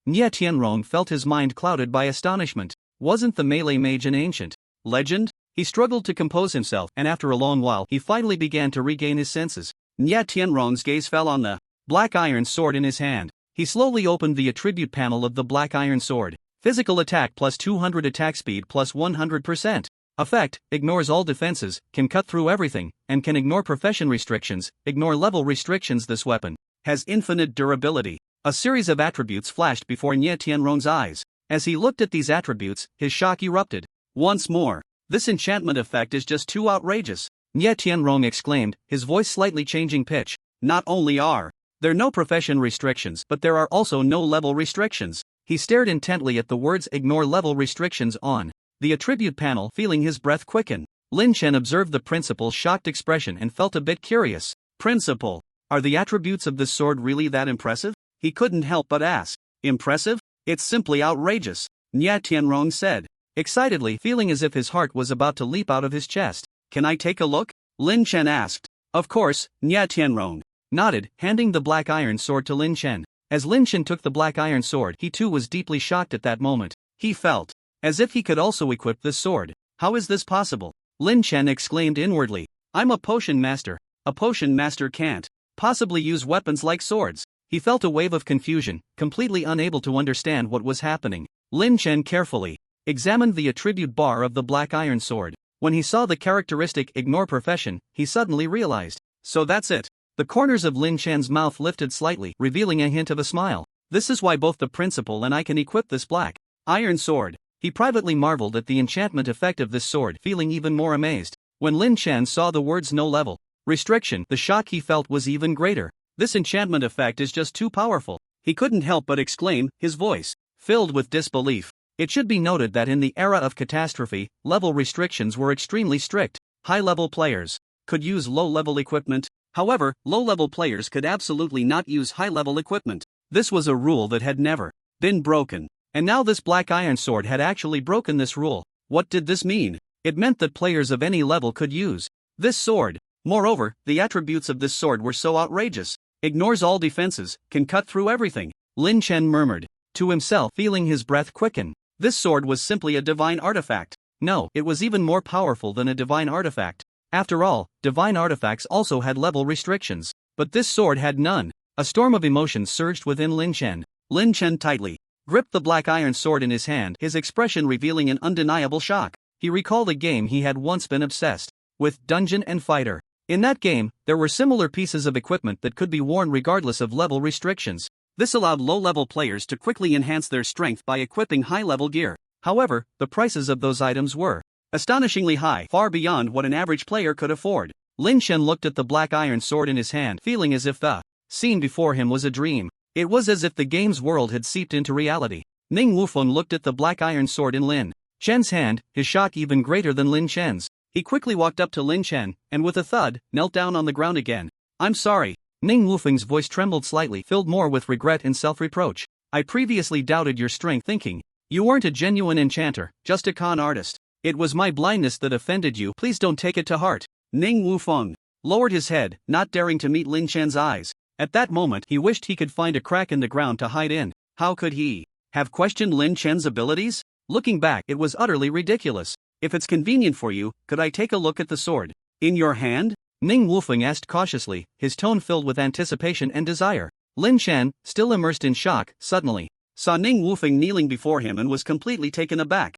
Nie Tianrong felt his mind clouded by astonishment. Wasn't the melee mage an ancient legend? He struggled to compose himself, and after a long while he finally began to regain his senses. Nie Tianrong's gaze fell on the black iron sword in his hand. He slowly opened the attribute panel of the black iron sword. Physical attack plus 200, attack speed plus 100%. Effect, ignores all defenses, can cut through everything, and can ignore profession restrictions, ignore level restrictions. This weapon has infinite durability. A series of attributes flashed before Nie Tianrong's eyes. As he looked at these attributes, his shock erupted. Once more, this enchantment effect is just too outrageous. Nie Tianrong exclaimed, his voice slightly changing pitch. Not only are there no profession restrictions, but there are also no level restrictions. He stared intently at the words ignore level restrictions on the attribute panel, feeling his breath quicken. Lin Chen observed the principal's shocked expression and felt a bit curious. Principal, are the attributes of this sword really that impressive? He couldn't help but ask. Impressive? It's simply outrageous, Nie Tianrong said, excitedly, feeling as if his heart was about to leap out of his chest. Can I take a look? Lin Chen asked. Of course, Nie Tianrong nodded, handing the black iron sword to Lin Chen. As Lin Chen took the black iron sword, he too was deeply shocked at that moment. He felt as if he could also equip this sword. How is this possible? Lin Chen exclaimed inwardly. I'm a potion master. A potion master can't possibly use weapons like swords. He felt a wave of confusion, completely unable to understand what was happening. Lin Chen carefully examined the attribute bar of the black iron sword. When he saw the characteristic ignore profession, he suddenly realized. So that's it. The corners of Lin Chen's mouth lifted slightly, revealing a hint of a smile. This is why both the principal and I can equip this black iron sword. He privately marveled at the enchantment effect of this sword, feeling even more amazed. When Lin Chen saw the words no level restriction, the shock he felt was even greater. This enchantment effect is just too powerful. He couldn't help but exclaim, his voice filled with disbelief. It should be noted that in the era of catastrophe, level restrictions were extremely strict. High-level players could use low-level equipment. However, low-level players could absolutely not use high-level equipment. This was a rule that had never been broken. And now this black iron sword had actually broken this rule. What did this mean? It meant that players of any level could use this sword. Moreover, the attributes of this sword were so outrageous. Ignores all defenses, can cut through everything. Lin Chen murmured to himself, feeling his breath quicken. This sword was simply a divine artifact. No, it was even more powerful than a divine artifact. After all, divine artifacts also had level restrictions. But this sword had none. A storm of emotions surged within Lin Chen. Lin Chen tightly gripped the black iron sword in his hand, his expression revealing an undeniable shock. He recalled a game he had once been obsessed with, Dungeon and Fighter. In that game, there were similar pieces of equipment that could be worn regardless of level restrictions. This allowed low-level players to quickly enhance their strength by equipping high-level gear. However, the prices of those items were astonishingly high, far beyond what an average player could afford. Lin Chen looked at the black iron sword in his hand, feeling as if the scene before him was a dream. It was as if the game's world had seeped into reality. Ning Wufeng looked at the black iron sword in Lin Chen's hand, his shock even greater than Lin Chen's. He quickly walked up to Lin Chen, and with a thud, knelt down on the ground again. "I'm sorry." Ning Wufeng's voice trembled slightly, filled more with regret and self-reproach. "I previously doubted your strength, thinking you weren't a genuine enchanter, just a con artist. It was my blindness that offended you. Please don't take it to heart." Ning Wufeng lowered his head, not daring to meet Lin Chen's eyes. At that moment, he wished he could find a crack in the ground to hide in. How could he have questioned Lin Chen's abilities? Looking back, it was utterly ridiculous. "If it's convenient for you, could I take a look at the sword in your hand?" Ning Wufeng asked cautiously, his tone filled with anticipation and desire. Lin Chen, still immersed in shock, suddenly saw Ning Wufeng kneeling before him and was completely taken aback.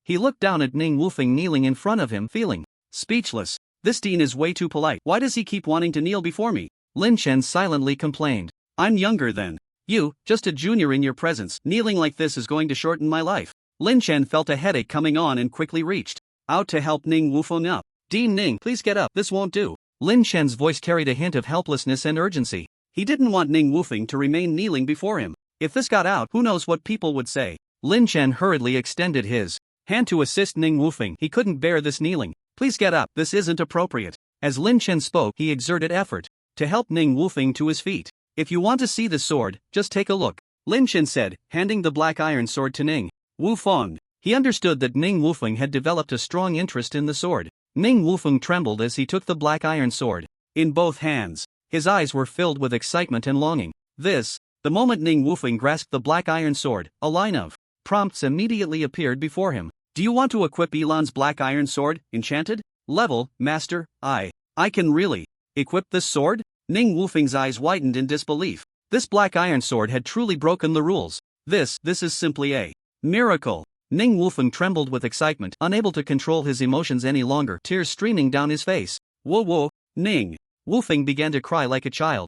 He looked down at Ning Wufeng kneeling in front of him, feeling speechless. "This Dean is way too polite. Why does he keep wanting to kneel before me?" Lin Chen silently complained. "I'm younger than you, just a junior in your presence. Kneeling like this is going to shorten my life." Lin Chen felt a headache coming on and quickly reached out to help Ning Wufeng up. "Dean Ning, please get up, this won't do." Lin Chen's voice carried a hint of helplessness and urgency. He didn't want Ning Wufeng to remain kneeling before him. If this got out, who knows what people would say. Lin Chen hurriedly extended his hand to assist Ning Wufeng. He couldn't bear this kneeling. "Please get up, this isn't appropriate." As Lin Chen spoke, he exerted effort to help Ning Wufeng to his feet. "If you want to see the sword, just take a look," Lin Chen said, handing the black iron sword to Ning Wufeng. He understood that Ning Wufeng had developed a strong interest in the sword. Ning Wufeng trembled as he took the black iron sword in both hands. His eyes were filled with excitement and longing. The moment Ning Wufeng grasped the black iron sword, a line of prompts immediately appeared before him. "Do you want to equip Elan's black iron sword, enchanted? Level, master, I can really equip this sword?" Ning Wufeng's eyes widened in disbelief. This black iron sword had truly broken the rules. This is simply a miracle. Ning Wufeng trembled with excitement, unable to control his emotions any longer, tears streaming down his face. Whoa, Ning Wufeng began to cry like a child.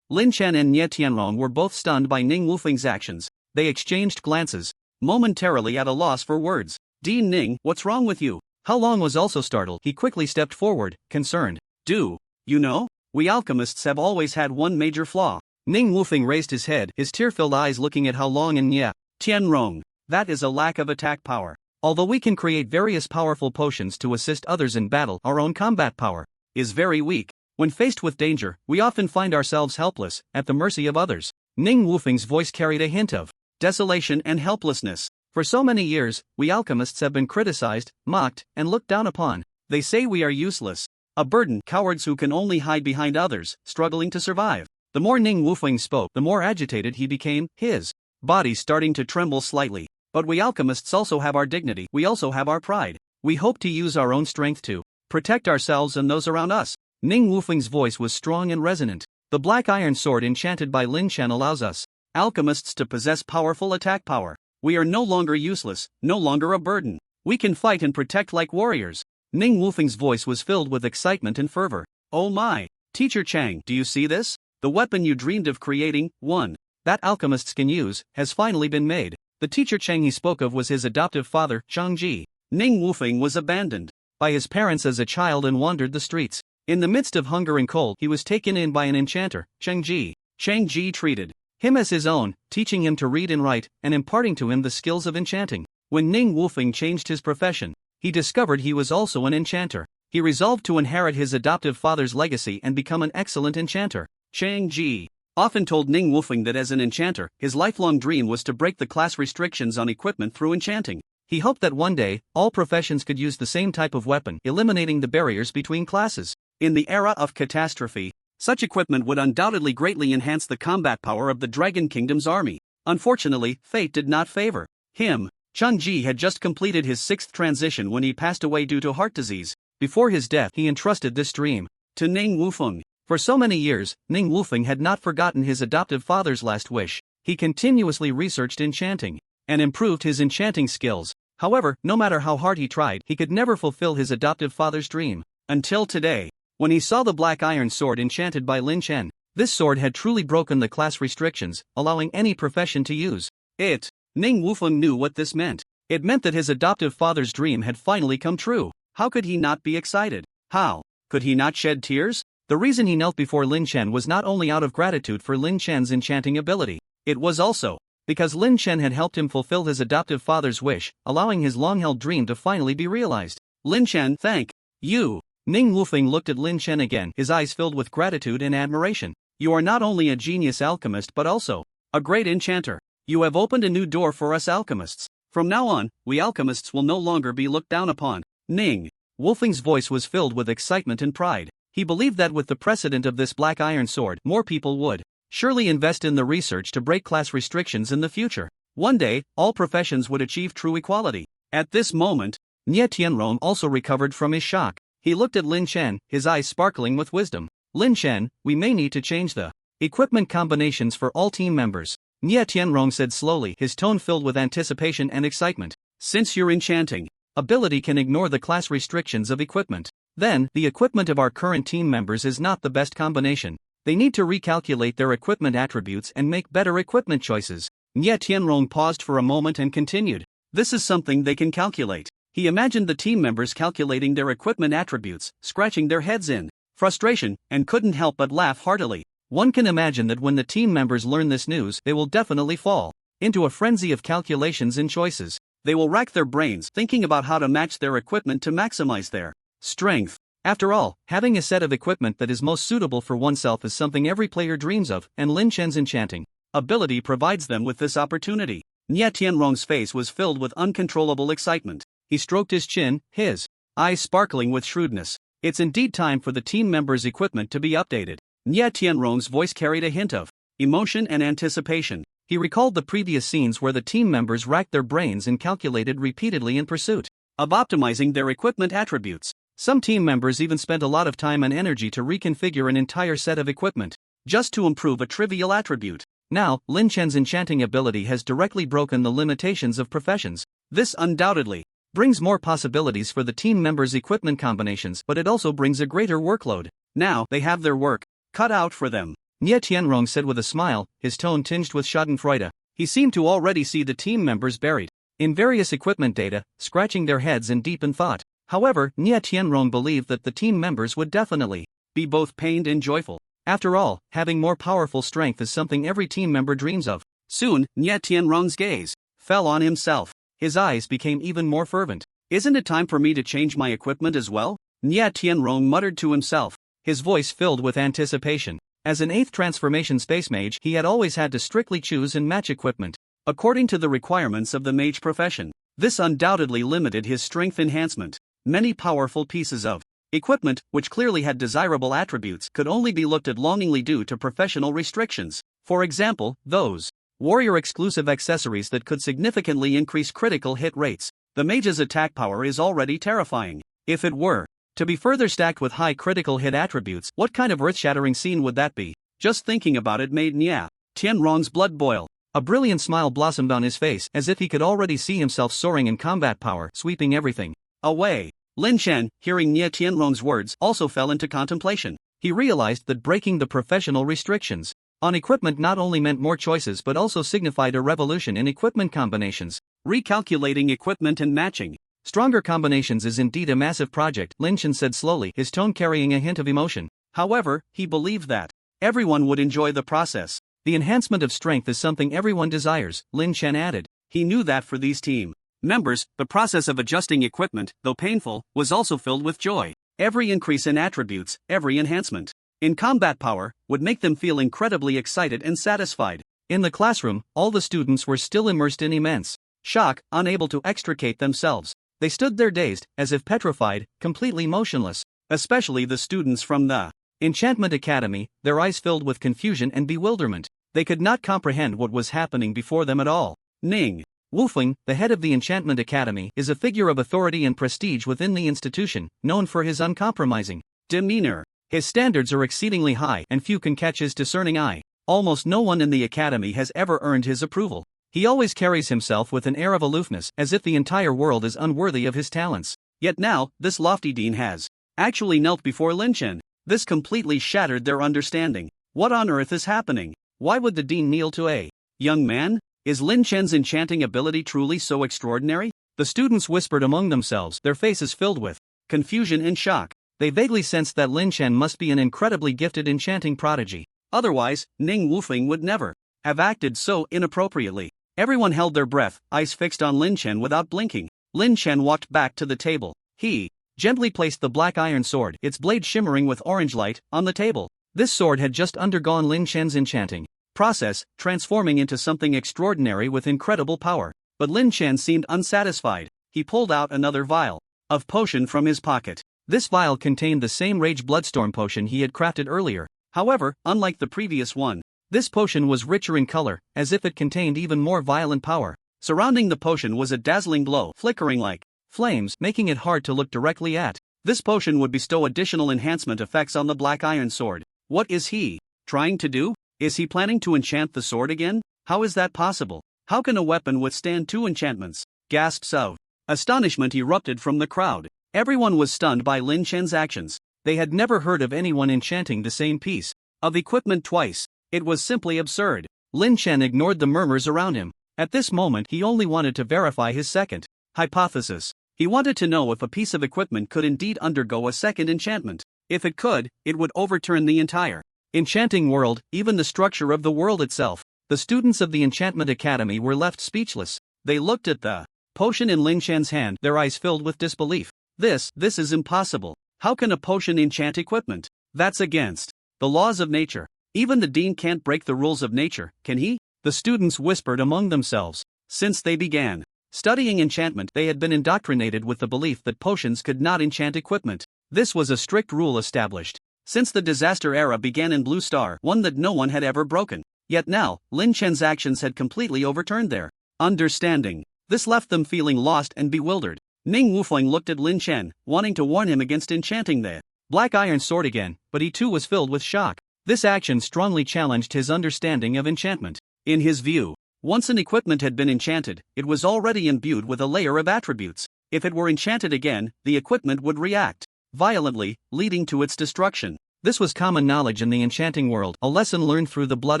Lin Chen and Nye Tianrong were both stunned by Ning Wufeng's actions. They exchanged glances, momentarily at a loss for words. "Dean Ning, what's wrong with you?" How Long was also startled. He quickly stepped forward, concerned. "Do you know? We alchemists have always had one major flaw." Ning Wufeng raised his head, his tear-filled eyes looking at How Long and Nye Tianrong. "That is a lack of attack power. Although we can create various powerful potions to assist others in battle, our own combat power is very weak. When faced with danger, we often find ourselves helpless, at the mercy of others." Ning Wufeng's voice carried a hint of desolation and helplessness. "For so many years, we alchemists have been criticized, mocked, and looked down upon. They say we are useless, a burden, cowards who can only hide behind others, struggling to survive." The more Ning Wufeng spoke, the more agitated he became, his body starting to tremble slightly. "But we alchemists also have our dignity, we also have our pride. We hope to use our own strength to protect ourselves and those around us." Ning Wufeng's voice was strong and resonant. "The black iron sword enchanted by Lin Chen allows us alchemists to possess powerful attack power. We are no longer useless, no longer a burden. We can fight and protect like warriors." Ning Wufeng's voice was filled with excitement and fervor. "Oh my! Teacher Chang, do you see this? The weapon you dreamed of creating, one that alchemists can use, has finally been made." The teacher Chang he spoke of was his adoptive father, Chang Ji. Ning Wufeng was abandoned by his parents as a child and wandered the streets. In the midst of hunger and cold, he was taken in by an enchanter, Chang Ji. Chang Ji treated him as his own, teaching him to read and write, and imparting to him the skills of enchanting. When Ning Wufeng changed his profession, he discovered he was also an enchanter. He resolved to inherit his adoptive father's legacy and become an excellent enchanter. Chang Ji often told Ning Wufeng that as an enchanter, his lifelong dream was to break the class restrictions on equipment through enchanting. He hoped that one day, all professions could use the same type of weapon, eliminating the barriers between classes. In the era of catastrophe, such equipment would undoubtedly greatly enhance the combat power of the Dragon Kingdom's army. Unfortunately, fate did not favor him. Chang Ji had just completed his 6th transition when he passed away due to heart disease. Before his death, he entrusted this dream to Ning Wufeng. For so many years, Ning Wufeng had not forgotten his adoptive father's last wish. He continuously researched enchanting and improved his enchanting skills. However, no matter how hard he tried, he could never fulfill his adoptive father's dream. Until today, when he saw the black iron sword enchanted by Lin Chen. This sword had truly broken the class restrictions, allowing any profession to use it. Ning Wufeng knew what this meant. It meant that his adoptive father's dream had finally come true. How could he not be excited? How could he not shed tears? The reason he knelt before Lin Chen was not only out of gratitude for Lin Chen's enchanting ability, it was also because Lin Chen had helped him fulfill his adoptive father's wish, allowing his long-held dream to finally be realized. Lin Chen, thank you. Ning Wufeng looked at Lin Chen again, his eyes filled with gratitude and admiration. You are not only a genius alchemist but also a great enchanter. You have opened a new door for us alchemists. From now on, we alchemists will no longer be looked down upon. Ning Wufeng's voice was filled with excitement and pride. He believed that with the precedent of this black iron sword, more people would surely invest in the research to break class restrictions in the future. One day, all professions would achieve true equality. At this moment, Nie Tianrong also recovered from his shock. He looked at Lin Chen, his eyes sparkling with wisdom. Lin Chen, we may need to change the equipment combinations for all team members. Nie Tianrong said slowly, his tone filled with anticipation and excitement. Since your enchanting ability can ignore the class restrictions of equipment, then the equipment of our current team members is not the best combination. They need to recalculate their equipment attributes and make better equipment choices. Nie Tianrong paused for a moment and continued. This is something they can calculate. He imagined the team members calculating their equipment attributes, scratching their heads in frustration, and couldn't help but laugh heartily. One can imagine that when the team members learn this news, they will definitely fall into a frenzy of calculations and choices. They will rack their brains thinking about how to match their equipment to maximize their strength. After all, having a set of equipment that is most suitable for oneself is something every player dreams of, and Lin Chen's enchanting ability provides them with this opportunity. Nie Tianrong's face was filled with uncontrollable excitement. He stroked his chin, his eyes sparkling with shrewdness. It's indeed time for the team members' equipment to be updated. Nie Tianrong's voice carried a hint of emotion and anticipation. He recalled the previous scenes where the team members racked their brains and calculated repeatedly in pursuit of optimizing their equipment attributes. Some team members even spent a lot of time and energy to reconfigure an entire set of equipment, just to improve a trivial attribute. Now, Lin Chen's enchanting ability has directly broken the limitations of professions. This undoubtedly brings more possibilities for the team members' equipment combinations, but it also brings a greater workload. Now, they have their work cut out for them. Nie Tianrong said with a smile, his tone tinged with schadenfreude. He seemed to already see the team members buried in various equipment data, scratching their heads in deep in thought. However, Nie Tianrong believed that the team members would definitely be both pained and joyful. After all, having more powerful strength is something every team member dreams of. Soon, Nie Tianrong's gaze fell on himself. His eyes became even more fervent. Isn't it time for me to change my equipment as well? Nie Tianrong muttered to himself, his voice filled with anticipation. As an 8th transformation space mage, he had always had to strictly choose and match equipment according to the requirements of the mage profession. This undoubtedly limited his strength enhancement. Many powerful pieces of equipment, which clearly had desirable attributes, could only be looked at longingly due to professional restrictions. For example, those warrior-exclusive accessories that could significantly increase critical hit rates. The mage's attack power is already terrifying. If it were to be further stacked with high critical hit attributes, what kind of earth-shattering scene would that be? Just thinking about it made Nie Tianrong's blood boil. A brilliant smile blossomed on his face, as if he could already see himself soaring in combat power, sweeping everything away. Lin Chen, hearing Nie Tianrong's words, also fell into contemplation. He realized that breaking the professional restrictions on equipment not only meant more choices but also signified a revolution in equipment combinations. Recalculating equipment and matching stronger combinations is indeed a massive project, Lin Chen said slowly, his tone carrying a hint of emotion. However, he believed that everyone would enjoy the process. The enhancement of strength is something everyone desires, Lin Chen added. He knew that for these team members, the process of adjusting equipment, though painful, was also filled with joy. Every increase in attributes, every enhancement in combat power, would make them feel incredibly excited and satisfied. In the classroom, all the students were still immersed in immense shock, unable to extricate themselves. They stood there dazed, as if petrified, completely motionless. Especially the students from the Enchantment Academy, their eyes filled with confusion and bewilderment. They could not comprehend what was happening before them at all. Ning Wufeng, the head of the Enchantment Academy, is a figure of authority and prestige within the institution, known for his uncompromising demeanor. His standards are exceedingly high, and few can catch his discerning eye. Almost no one in the academy has ever earned his approval. He always carries himself with an air of aloofness, as if the entire world is unworthy of his talents. Yet now, this lofty dean has actually knelt before Lin Chen. This completely shattered their understanding. What on earth is happening? Why would the dean kneel to a young man? Is Lin Chen's enchanting ability truly so extraordinary? The students whispered among themselves, their faces filled with confusion and shock. They vaguely sensed that Lin Chen must be an incredibly gifted enchanting prodigy. Otherwise, Ning Wufeng would never have acted so inappropriately. Everyone held their breath, eyes fixed on Lin Chen without blinking. Lin Chen walked back to the table. He gently placed the black iron sword, its blade shimmering with orange light, on the table. This sword had just undergone Lin Chen's enchanting process, transforming into something extraordinary with incredible power. But Lin Chen seemed unsatisfied. He pulled out another vial of potion from his pocket. This vial contained the same Rage Bloodstorm potion he had crafted earlier. However, unlike the previous one, this potion was richer in color, as if it contained even more violent power. Surrounding the potion was a dazzling glow, flickering like flames, making it hard to look directly at. This potion would bestow additional enhancement effects on the black iron sword. What is he trying to do? Is he planning to enchant the sword again? How is that possible? How can a weapon withstand 2 enchantments? Gasps of astonishment erupted from the crowd. Everyone was stunned by Lin Chen's actions. They had never heard of anyone enchanting the same piece of equipment twice. It was simply absurd. Lin Chen ignored the murmurs around him. At this moment, he only wanted to verify his second hypothesis. He wanted to know if a piece of equipment could indeed undergo a second enchantment. If it could, it would overturn the entire enchanting world, even the structure of the world itself. The students of the Enchantment Academy were left speechless. They looked at the potion in Lin Chen's hand, their eyes filled with disbelief. This is impossible. How can a potion enchant equipment? That's against the laws of nature. Even the dean can't break the rules of nature, can he? The students whispered among themselves. Since they began studying enchantment, they had been indoctrinated with the belief that potions could not enchant equipment. This was a strict rule established since the disaster era began in Blue Star, one that no one had ever broken. Yet now, Lin Chen's actions had completely overturned their understanding. This left them feeling lost and bewildered. Ning Wufeng looked at Lin Chen, wanting to warn him against enchanting the black iron sword again, but he too was filled with shock. This action strongly challenged his understanding of enchantment. In his view, once an equipment had been enchanted, it was already imbued with a layer of attributes. If it were enchanted again, the equipment would react violently, leading to its destruction. This was common knowledge in the enchanting world, a lesson learned through the blood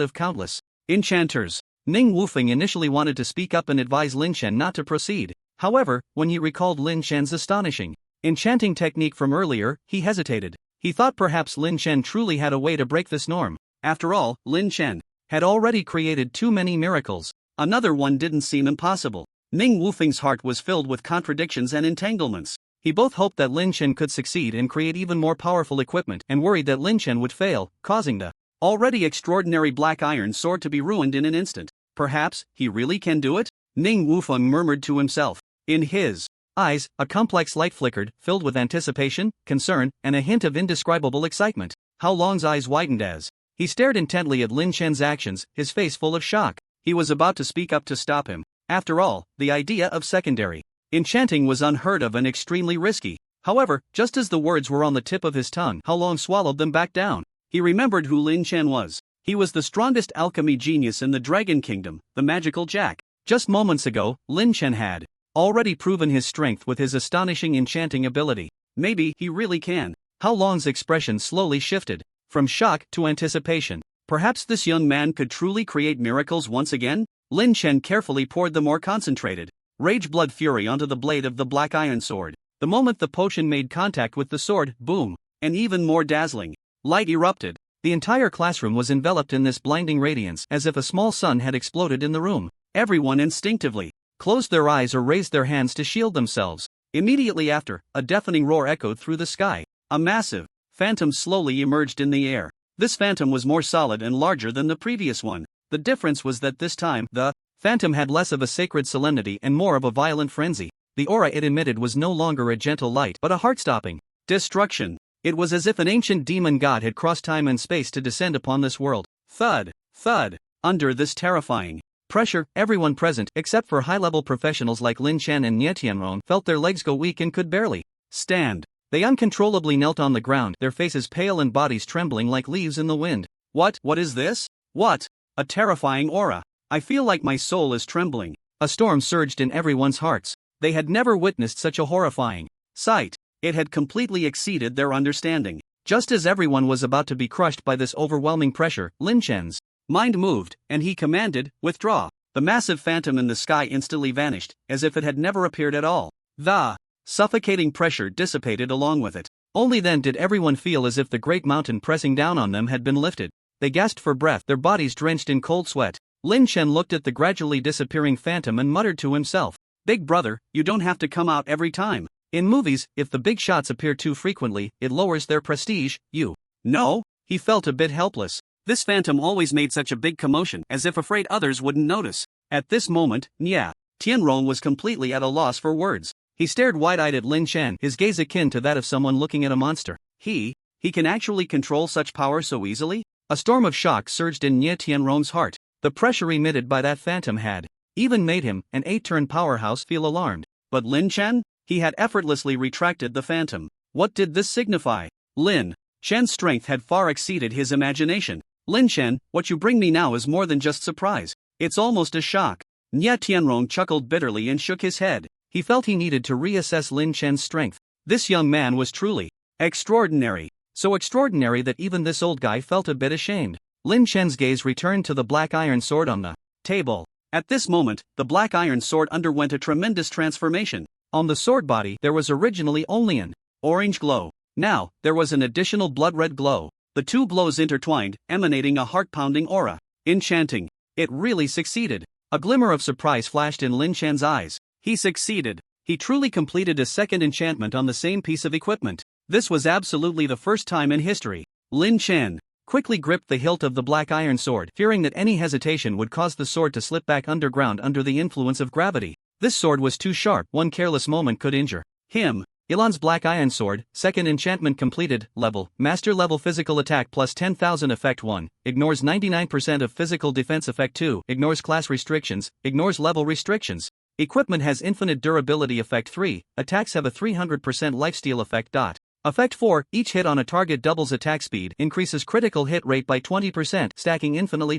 of countless enchanters. Ning Wufeng initially wanted to speak up and advise Lin Chen not to proceed. However, when he recalled Lin Chen's astonishing enchanting technique from earlier, he hesitated. He thought perhaps Lin Chen truly had a way to break this norm. After all, Lin Chen had already created too many miracles. Another one didn't seem impossible. Ning Wufeng's heart was filled with contradictions and entanglements. He both hoped that Lin Chen could succeed and create even more powerful equipment and worried that Lin Chen would fail, causing the already extraordinary black iron sword to be ruined in an instant. Perhaps he really can do it? Ning Wufeng murmured to himself. In his eyes, a complex light flickered, filled with anticipation, concern, and a hint of indescribable excitement. Hao Long's eyes widened as he stared intently at Lin Chen's actions, his face full of shock. He was about to speak up to stop him. After all, the idea of secondary enchanting was unheard of and extremely risky. However, just as the words were on the tip of his tongue, Hao Long swallowed them back down. He remembered who Lin Chen was. He was the strongest alchemy genius in the Dragon Kingdom, the Magical Jack. Just moments ago, Lin Chen had already proven his strength with his astonishing enchanting ability. Maybe he really can. Hao Long's expression slowly shifted from shock to anticipation. Perhaps this young man could truly create miracles once again? Lin Chen carefully poured the more concentrated Rage Blood Fury onto the blade of the black iron sword. The moment the potion made contact with the sword, boom, an even more dazzling light erupted. The entire classroom was enveloped in this blinding radiance, as if a small sun had exploded in the room. Everyone instinctively closed their eyes or raised their hands to shield themselves. Immediately after, a deafening roar echoed through the sky. A massive phantom slowly emerged in the air. This phantom was more solid and larger than the previous one. The difference was that this time, the phantom had less of a sacred solemnity and more of a violent frenzy. The aura it emitted was no longer a gentle light but a heart-stopping destruction. It was as if an ancient demon god had crossed time and space to descend upon this world. Thud, thud. Under this terrifying pressure, everyone present, except for high-level professionals like Lin Chen and Nie Tianron, felt their legs go weak and could barely stand. They uncontrollably knelt on the ground, their faces pale and bodies trembling like leaves in the wind. What is this? What? A terrifying aura. I feel like my soul is trembling. A storm surged in everyone's hearts. They had never witnessed such a horrifying sight. It had completely exceeded their understanding. Just as everyone was about to be crushed by this overwhelming pressure, Lin Chen's mind moved, and he commanded, "Withdraw." the massive phantom in the sky instantly vanished, as if it had never appeared at all. The suffocating pressure dissipated along with it. Only then did everyone feel as if the great mountain pressing down on them had been lifted. They gasped for breath, their bodies drenched in cold sweat. Lin Chen looked at the gradually disappearing phantom and muttered to himself, "Big brother, you don't have to come out every time. In movies, if the big shots appear too frequently, it lowers their prestige, you know?" He felt a bit helpless. This phantom always made such a big commotion, as if afraid others wouldn't notice. At this moment, Tianrong was completely at a loss for words. He stared wide-eyed at Lin Chen, his gaze akin to that of someone looking at a monster. He can actually control such power so easily? A storm of shock surged in Nye Tianrong's heart. The pressure emitted by that phantom had even made him, an 8-turn powerhouse, feel alarmed. But Lin Chen? He had effortlessly retracted the phantom. What did this signify? Lin Chen's strength had far exceeded his imagination. "Lin Chen, what you bring me now is more than just surprise. It's almost a shock." Nye Tianrong chuckled bitterly and shook his head. He felt he needed to reassess Lin Chen's strength. This young man was truly extraordinary. So extraordinary that even this old guy felt a bit ashamed. Lin Chen's gaze returned to the black iron sword on the table. At this moment, the black iron sword underwent a tremendous transformation. On the sword body there was originally only an orange glow. Now, there was an additional blood-red glow. The two glows intertwined, emanating a heart-pounding aura. Enchanting. It really succeeded. A glimmer of surprise flashed in Lin Chen's eyes. He succeeded. He truly completed a second enchantment on the same piece of equipment. This was absolutely the first time in history. Lin Chen quickly gripped the hilt of the black iron sword, fearing that any hesitation would cause the sword to slip back underground under the influence of gravity. This sword was too sharp, one careless moment could injure him. Ilan's black iron sword, second enchantment completed, level, master level physical attack plus 10,000 effect 1, ignores 99% of physical defense effect 2, ignores class restrictions, ignores level restrictions. Equipment has infinite durability effect 3, attacks have a 300% lifesteal effect. Effect 4, each hit on a target doubles attack speed, increases critical hit rate by 20%, stacking infinitely.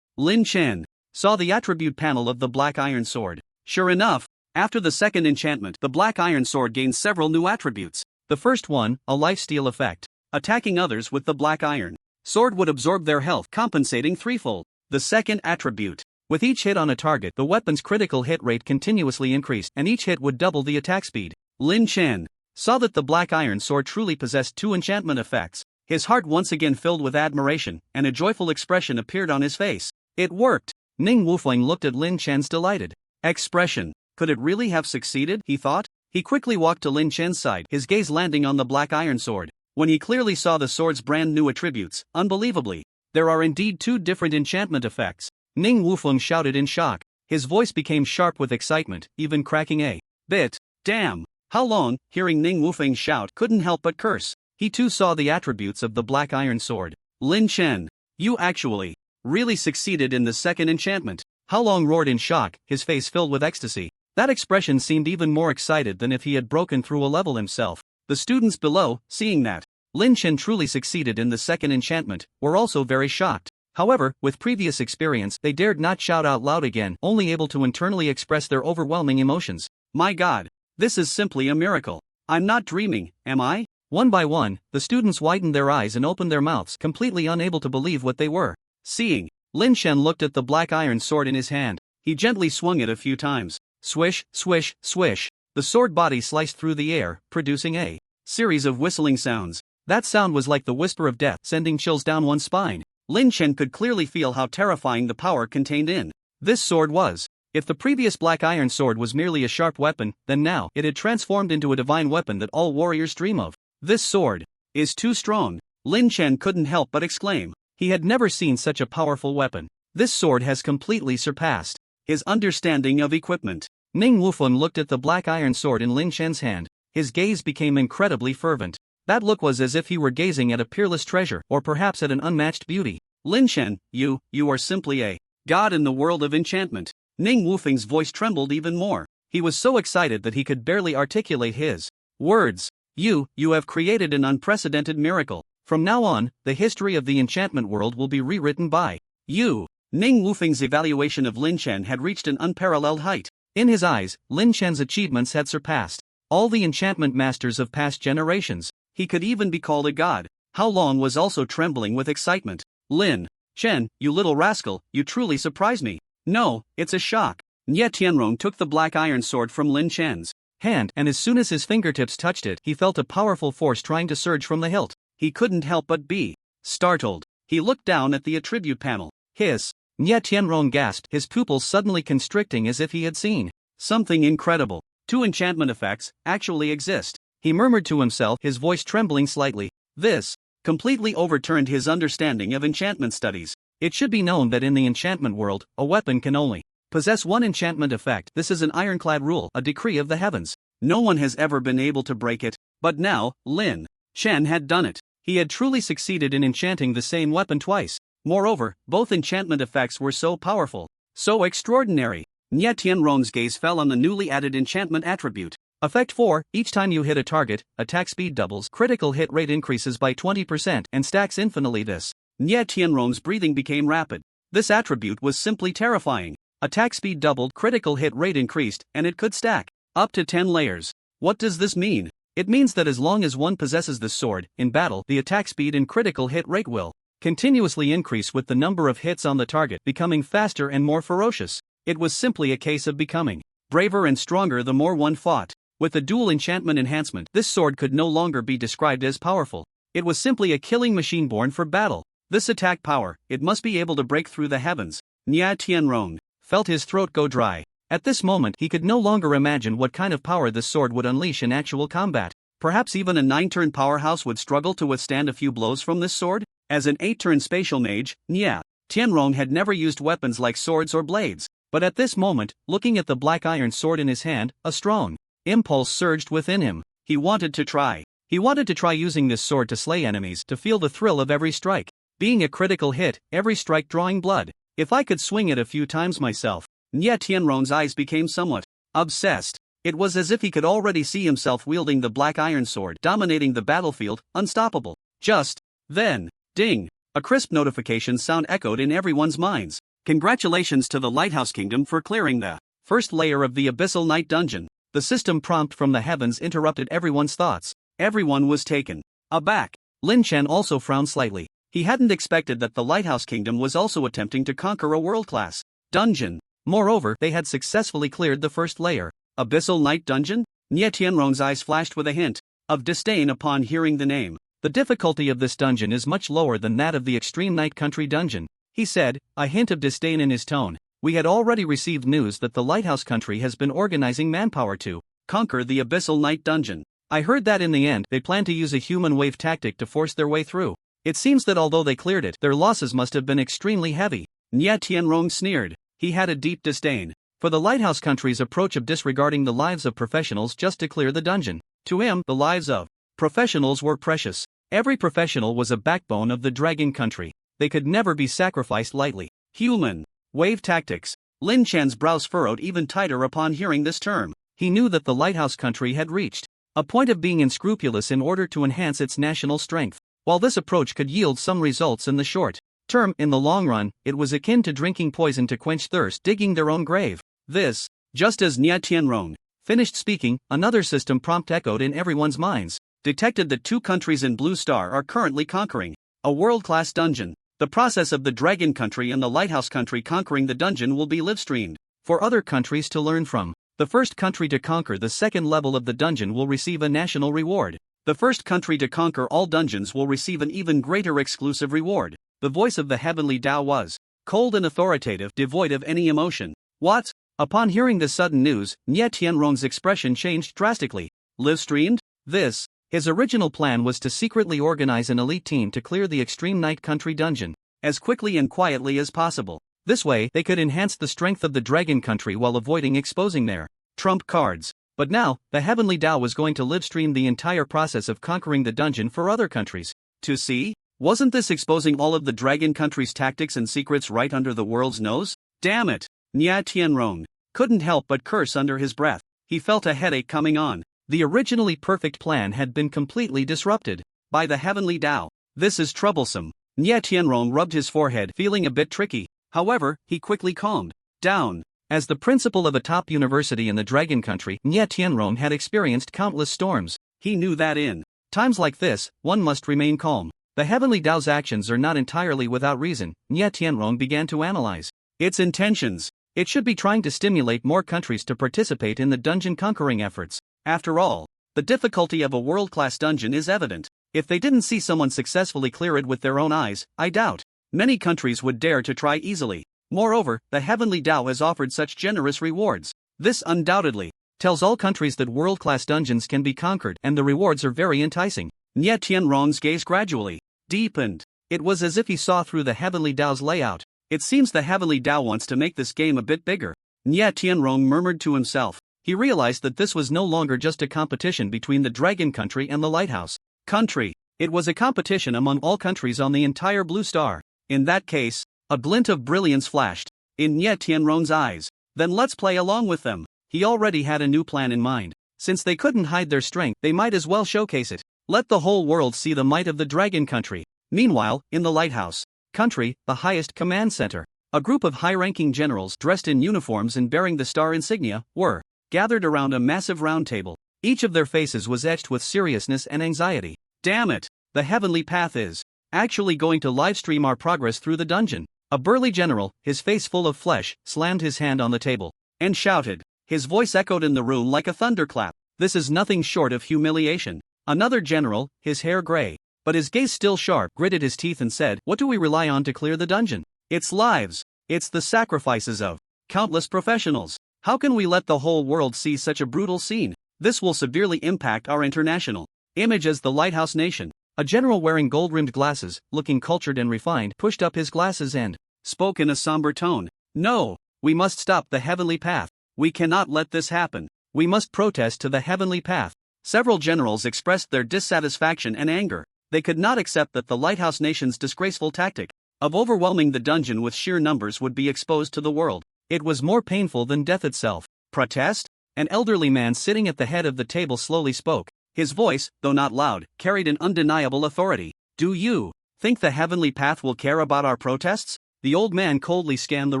Lin Chen saw the attribute panel of the black iron sword. Sure enough, after the second enchantment, the black iron sword gained several new attributes. The first one, a lifesteal effect. Attacking others with the black iron sword would absorb their health, compensating threefold. The second attribute. With each hit on a target, the weapon's critical hit rate continuously increased, and each hit would double the attack speed. Lin Chen saw that the black iron sword truly possessed two enchantment effects. His heart once again filled with admiration, and a joyful expression appeared on his face. It worked! Ning Wufeng looked at Lin Chen's delighted expression. Could it really have succeeded, he thought? He quickly walked to Lin Chen's side, his gaze landing on the black iron sword. When he clearly saw the sword's brand new attributes, unbelievably, there are indeed two different enchantment effects. Ning Wufeng shouted in shock. His voice became sharp with excitement, even cracking a bit. Damn! How Long, hearing Ning Wufeng shout, couldn't help but curse. He too saw the attributes of the black iron sword. Lin Chen, you actually really succeeded in the second enchantment. How Long roared in shock, his face filled with ecstasy. That expression seemed even more excited than if he had broken through a level himself. The students below, seeing that Lin Chen truly succeeded in the second enchantment, were also very shocked. However, with previous experience, they dared not shout out loud again, only able to internally express their overwhelming emotions. My God! This is simply a miracle. I'm not dreaming, am I? One by one, the students widened their eyes and opened their mouths, completely unable to believe what they were seeing. Lin Chen looked at the black iron sword in his hand. He gently swung it a few times. Swish, swish, swish. The sword body sliced through the air, producing a series of whistling sounds. That sound was like the whisper of death, sending chills down one's spine. Lin Chen could clearly feel how terrifying the power contained in this sword was. If the previous black iron sword was merely a sharp weapon, then now it had transformed into a divine weapon that all warriors dream of. This sword is too strong. Lin Chen couldn't help but exclaim. He had never seen such a powerful weapon. This sword has completely surpassed his understanding of equipment. Ning Wufeng looked at the black iron sword in Lin Chen's hand. His gaze became incredibly fervent. That look was as if he were gazing at a peerless treasure, or perhaps at an unmatched beauty. Lin Chen, you are simply a god in the world of enchantment. Ning Wufeng's voice trembled even more. He was so excited that he could barely articulate his words. You have created an unprecedented miracle. From now on, the history of the enchantment world will be rewritten by you. Ning Wufeng's evaluation of Lin Chen had reached an unparalleled height. In his eyes, Lin Chen's achievements had surpassed all the enchantment masters of past generations. He could even be called a god. How Long was also trembling with excitement. Lin Chen, you little rascal, you truly surprise me. No, it's a shock. Nye Tianrong took the black iron sword from Lin Chen's hand, and as soon as his fingertips touched it, he felt a powerful force trying to surge from the hilt. He couldn't help but be startled. He looked down at the attribute panel. Hiss! Nye Tianrong gasped, his pupils suddenly constricting as if he had seen something incredible. 2 enchantment effects actually exist. He murmured to himself, his voice trembling slightly. This completely overturned his understanding of enchantment studies. It should be known that in the enchantment world, a weapon can only possess 1 enchantment effect. This is an ironclad rule, a decree of the heavens. No one has ever been able to break it. But now, Lin Chen had done it. He had truly succeeded in enchanting the same weapon twice. Moreover, both enchantment effects were so powerful, so extraordinary. Nye Tianrong's gaze fell on the newly added enchantment attribute. Effect 4, each time you hit a target, attack speed doubles, critical hit rate increases by 20% and stacks infinitely. This. Nye Tianrong's breathing became rapid. This attribute was simply terrifying. Attack speed doubled, critical hit rate increased, and it could stack up to 10 layers. What does this mean? It means that as long as one possesses this sword, in battle, the attack speed and critical hit rate will continuously increase with the number of hits on the target, becoming faster and more ferocious. It was simply a case of becoming braver and stronger the more one fought. With the dual enchantment enhancement, this sword could no longer be described as powerful. It was simply a killing machine born for battle. This attack power, it must be able to break through the heavens. Nye Tianrong felt his throat go dry. At this moment, he could no longer imagine what kind of power this sword would unleash in actual combat. Perhaps even a 9-turn powerhouse would struggle to withstand a few blows from this sword? As an 8-turn spatial mage, Nye Tianrong had never used weapons like swords or blades. But at this moment, looking at the black iron sword in his hand, a strong impulse surged within him. He wanted to try. He wanted to try using this sword to slay enemies, to feel the thrill of every strike. Being a critical hit, every strike drawing blood. If I could swing it a few times myself. Nye Tianrong's eyes became somewhat obsessed. It was as if he could already see himself wielding the black iron sword, dominating the battlefield, unstoppable. Just then, ding! A crisp notification sound echoed in everyone's minds. Congratulations to the Lighthouse Kingdom for clearing the first layer of the Abyssal Night Dungeon. The system prompt from the heavens interrupted everyone's thoughts. Everyone was taken aback. Lin Chen also frowned slightly. He hadn't expected that the Lighthouse Kingdom was also attempting to conquer a world-class dungeon. Moreover, they had successfully cleared the first layer. Abyssal Night Dungeon? Nye Tianrong's eyes flashed with a hint of disdain upon hearing the name. The difficulty of this dungeon is much lower than that of the Extreme Night Country dungeon, he said, a hint of disdain in his tone. We had already received news that the Lighthouse Country has been organizing manpower to conquer the Abyssal Night Dungeon. I heard that in the end, they plan to use a human wave tactic to force their way through. It seems that although they cleared it, their losses must have been extremely heavy. Nye Tianrong sneered. He had a deep disdain for the Lighthouse Country's approach of disregarding the lives of professionals just to clear the dungeon. To him, the lives of professionals were precious. Every professional was a backbone of the Dragon Country. They could never be sacrificed lightly. Human wave tactics. Lin Chen's brows furrowed even tighter upon hearing this term. He knew that the Lighthouse Country had reached a point of being unscrupulous in order to enhance its national strength. While this approach could yield some results in the short term, in the long run, it was akin to drinking poison to quench thirst, digging their own grave. This, just as Nye Tianrong finished speaking, another system prompt echoed in everyone's minds. Detected that 2 countries in Blue Star are currently conquering a world-class dungeon. The process of the Dragon Country and the Lighthouse Country conquering the dungeon will be live-streamed for other countries to learn from. The first country to conquer the second level of the dungeon will receive a national reward. The first country to conquer all dungeons will receive an even greater exclusive reward. The voice of the heavenly Tao was cold and authoritative, devoid of any emotion. What? Upon hearing this sudden news, Nye Tianrong's expression changed drastically. Live-streamed? This. His original plan was to secretly organize an elite team to clear the Extreme Night Country dungeon as quickly and quietly as possible. This way, they could enhance the strength of the Dragon Country while avoiding exposing their trump cards. But now, the Heavenly Tao was going to live-stream the entire process of conquering the dungeon for other countries to see? Wasn't this exposing all of the Dragon Country's tactics and secrets right under the world's nose? Damn it! Nye Tianrong couldn't help but curse under his breath. He felt a headache coming on. The originally perfect plan had been completely disrupted by the Heavenly Tao. This is troublesome. Nye Tianrong rubbed his forehead, feeling a bit tricky. However, he quickly calmed down. As the principal of a top university in the Dragon Country, Nye Tianrong had experienced countless storms. He knew that in times like this, one must remain calm. The Heavenly Tao's actions are not entirely without reason. Nye Tianrong began to analyze. its intentions. It should be trying to stimulate more countries to participate in the dungeon conquering efforts. After all, the difficulty of a world-class dungeon is evident. If they didn't see someone successfully clear it with their own eyes, I doubt many countries would dare to try easily. Moreover, the Heavenly Tao has offered such generous rewards. This undoubtedly tells all countries that world-class dungeons can be conquered, and the rewards are very enticing. Nye Tianrong's gaze gradually deepened. It was as if he saw through the Heavenly Tao's layout. It seems the Heavenly Tao wants to make this game a bit bigger. Nye Tianrong murmured to himself. He realized that this was no longer just a competition between the Dragon Country and the Lighthouse Country. It was a competition among all countries on the entire Blue Star. In that case, a glint of brilliance flashed in Nye Tianrong's eyes. Then let's play along with them. He already had a new plan in mind. Since they couldn't hide their strength, they might as well showcase it. Let the whole world see the might of the Dragon Country. Meanwhile, in the Lighthouse Country, the highest command center, a group of high-ranking generals dressed in uniforms and bearing the star insignia were gathered around a massive round table. Each of their faces was etched with seriousness and anxiety. Damn it! The Heavenly Path is actually going to livestream our progress through the dungeon. A burly general, his face full of flesh, slammed his hand on the table and shouted. His voice echoed in the room like a thunderclap. This is nothing short of humiliation. Another general, his hair gray, but his gaze still sharp, gritted his teeth and said, "What do we rely on to clear the dungeon? It's lives. It's the sacrifices of countless professionals. How can we let the whole world see such a brutal scene? This will severely impact our international image as the Lighthouse Nation." A general wearing gold-rimmed glasses, looking cultured and refined, pushed up his glasses and spoke in a somber tone. "No, we must stop the Heavenly Path. We cannot let this happen. We must protest to the Heavenly Path." Several generals expressed their dissatisfaction and anger. They could not accept that the Lighthouse Nation's disgraceful tactic of overwhelming the dungeon with sheer numbers would be exposed to the world. It was more painful than death itself. Protest? An elderly man sitting at the head of the table slowly spoke. His voice, though not loud, carried an undeniable authority. "Do you think the Heavenly Path will care about our protests?" The old man coldly scanned the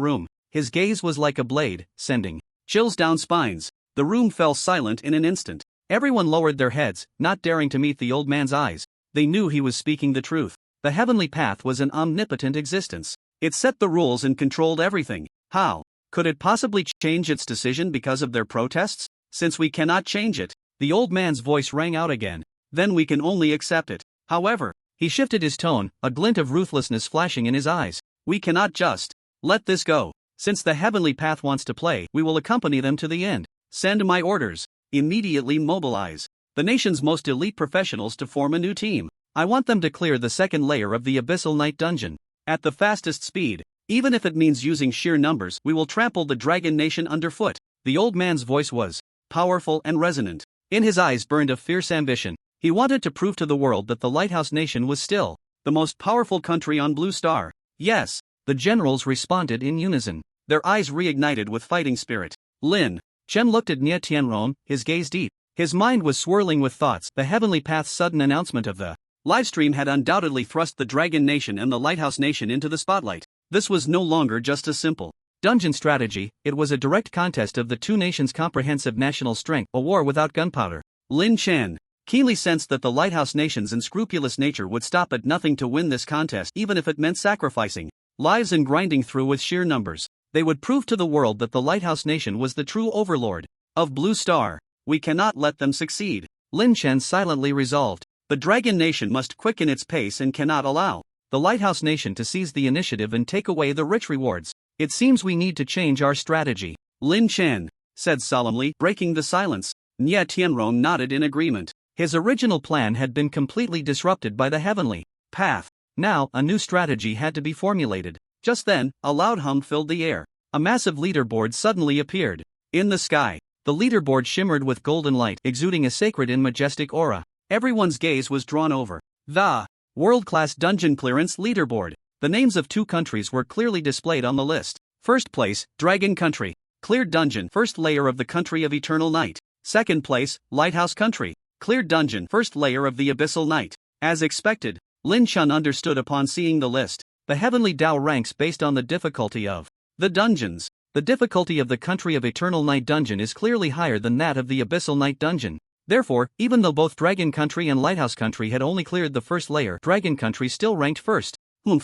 room. His gaze was like a blade, sending chills down spines. The room fell silent in an instant. Everyone lowered their heads, not daring to meet the old man's eyes. They knew he was speaking the truth. The Heavenly Path was an omnipotent existence. It set the rules and controlled everything. How could it possibly change its decision because of their protests? Since we cannot change it, the old man's voice rang out again, then we can only accept it. However, he shifted his tone, a glint of ruthlessness flashing in his eyes. We cannot just let this go. Since the Heavenly Path wants to play, we will accompany them to the end. Send my orders. Immediately mobilize the nation's most elite professionals to form a new team. I want them to clear the second layer of the Abyssal Night Dungeon at the fastest speed. Even if it means using sheer numbers, we will trample the Dragon Nation underfoot. The old man's voice was powerful and resonant. In his eyes burned a fierce ambition. He wanted to prove to the world that the Lighthouse Nation was still the most powerful country on Blue Star. Yes, the generals responded in unison. Their eyes reignited with fighting spirit. Lin Chen looked at Nye Tianrong, his gaze deep. His mind was swirling with thoughts. The Heavenly Path's sudden announcement of the livestream had undoubtedly thrust the Dragon Nation and the Lighthouse Nation into the spotlight. This was no longer just a simple dungeon strategy, it was a direct contest of the two nations' comprehensive national strength, a war without gunpowder. Lin Chen keenly sensed that the Lighthouse Nation's unscrupulous nature would stop at nothing to win this contest, even if it meant sacrificing lives and grinding through with sheer numbers. They would prove to the world that the Lighthouse Nation was the true overlord of Blue Star. We cannot let them succeed. Lin Chen silently resolved. The Dragon Nation must quicken its pace and cannot allow the Lighthouse Nation to seize the initiative and take away the rich rewards. It seems we need to change our strategy, Lin Chen said solemnly, breaking the silence. Nye Tianrong nodded in agreement. His original plan had been completely disrupted by the Heavenly Path. Now, a new strategy had to be formulated. Just then, a loud hum filled the air. A massive leaderboard suddenly appeared in the sky. The leaderboard shimmered with golden light, exuding a sacred and majestic aura. Everyone's gaze was drawn over the world-class dungeon clearance leaderboard. The names of two countries were clearly displayed on the list. First place, Dragon Country. Cleared dungeon, first layer of the Country of Eternal Night. Second place, Lighthouse Country. Cleared dungeon, first layer of the Abyssal Night. As expected, Lin Chen understood upon seeing the list. The Heavenly Tao ranks based on the difficulty of the dungeons. The difficulty of the Country of Eternal Night Dungeon is clearly higher than that of the Abyssal Night Dungeon. Therefore, even though both Dragon Country and Lighthouse Country had only cleared the first layer, Dragon Country still ranked first.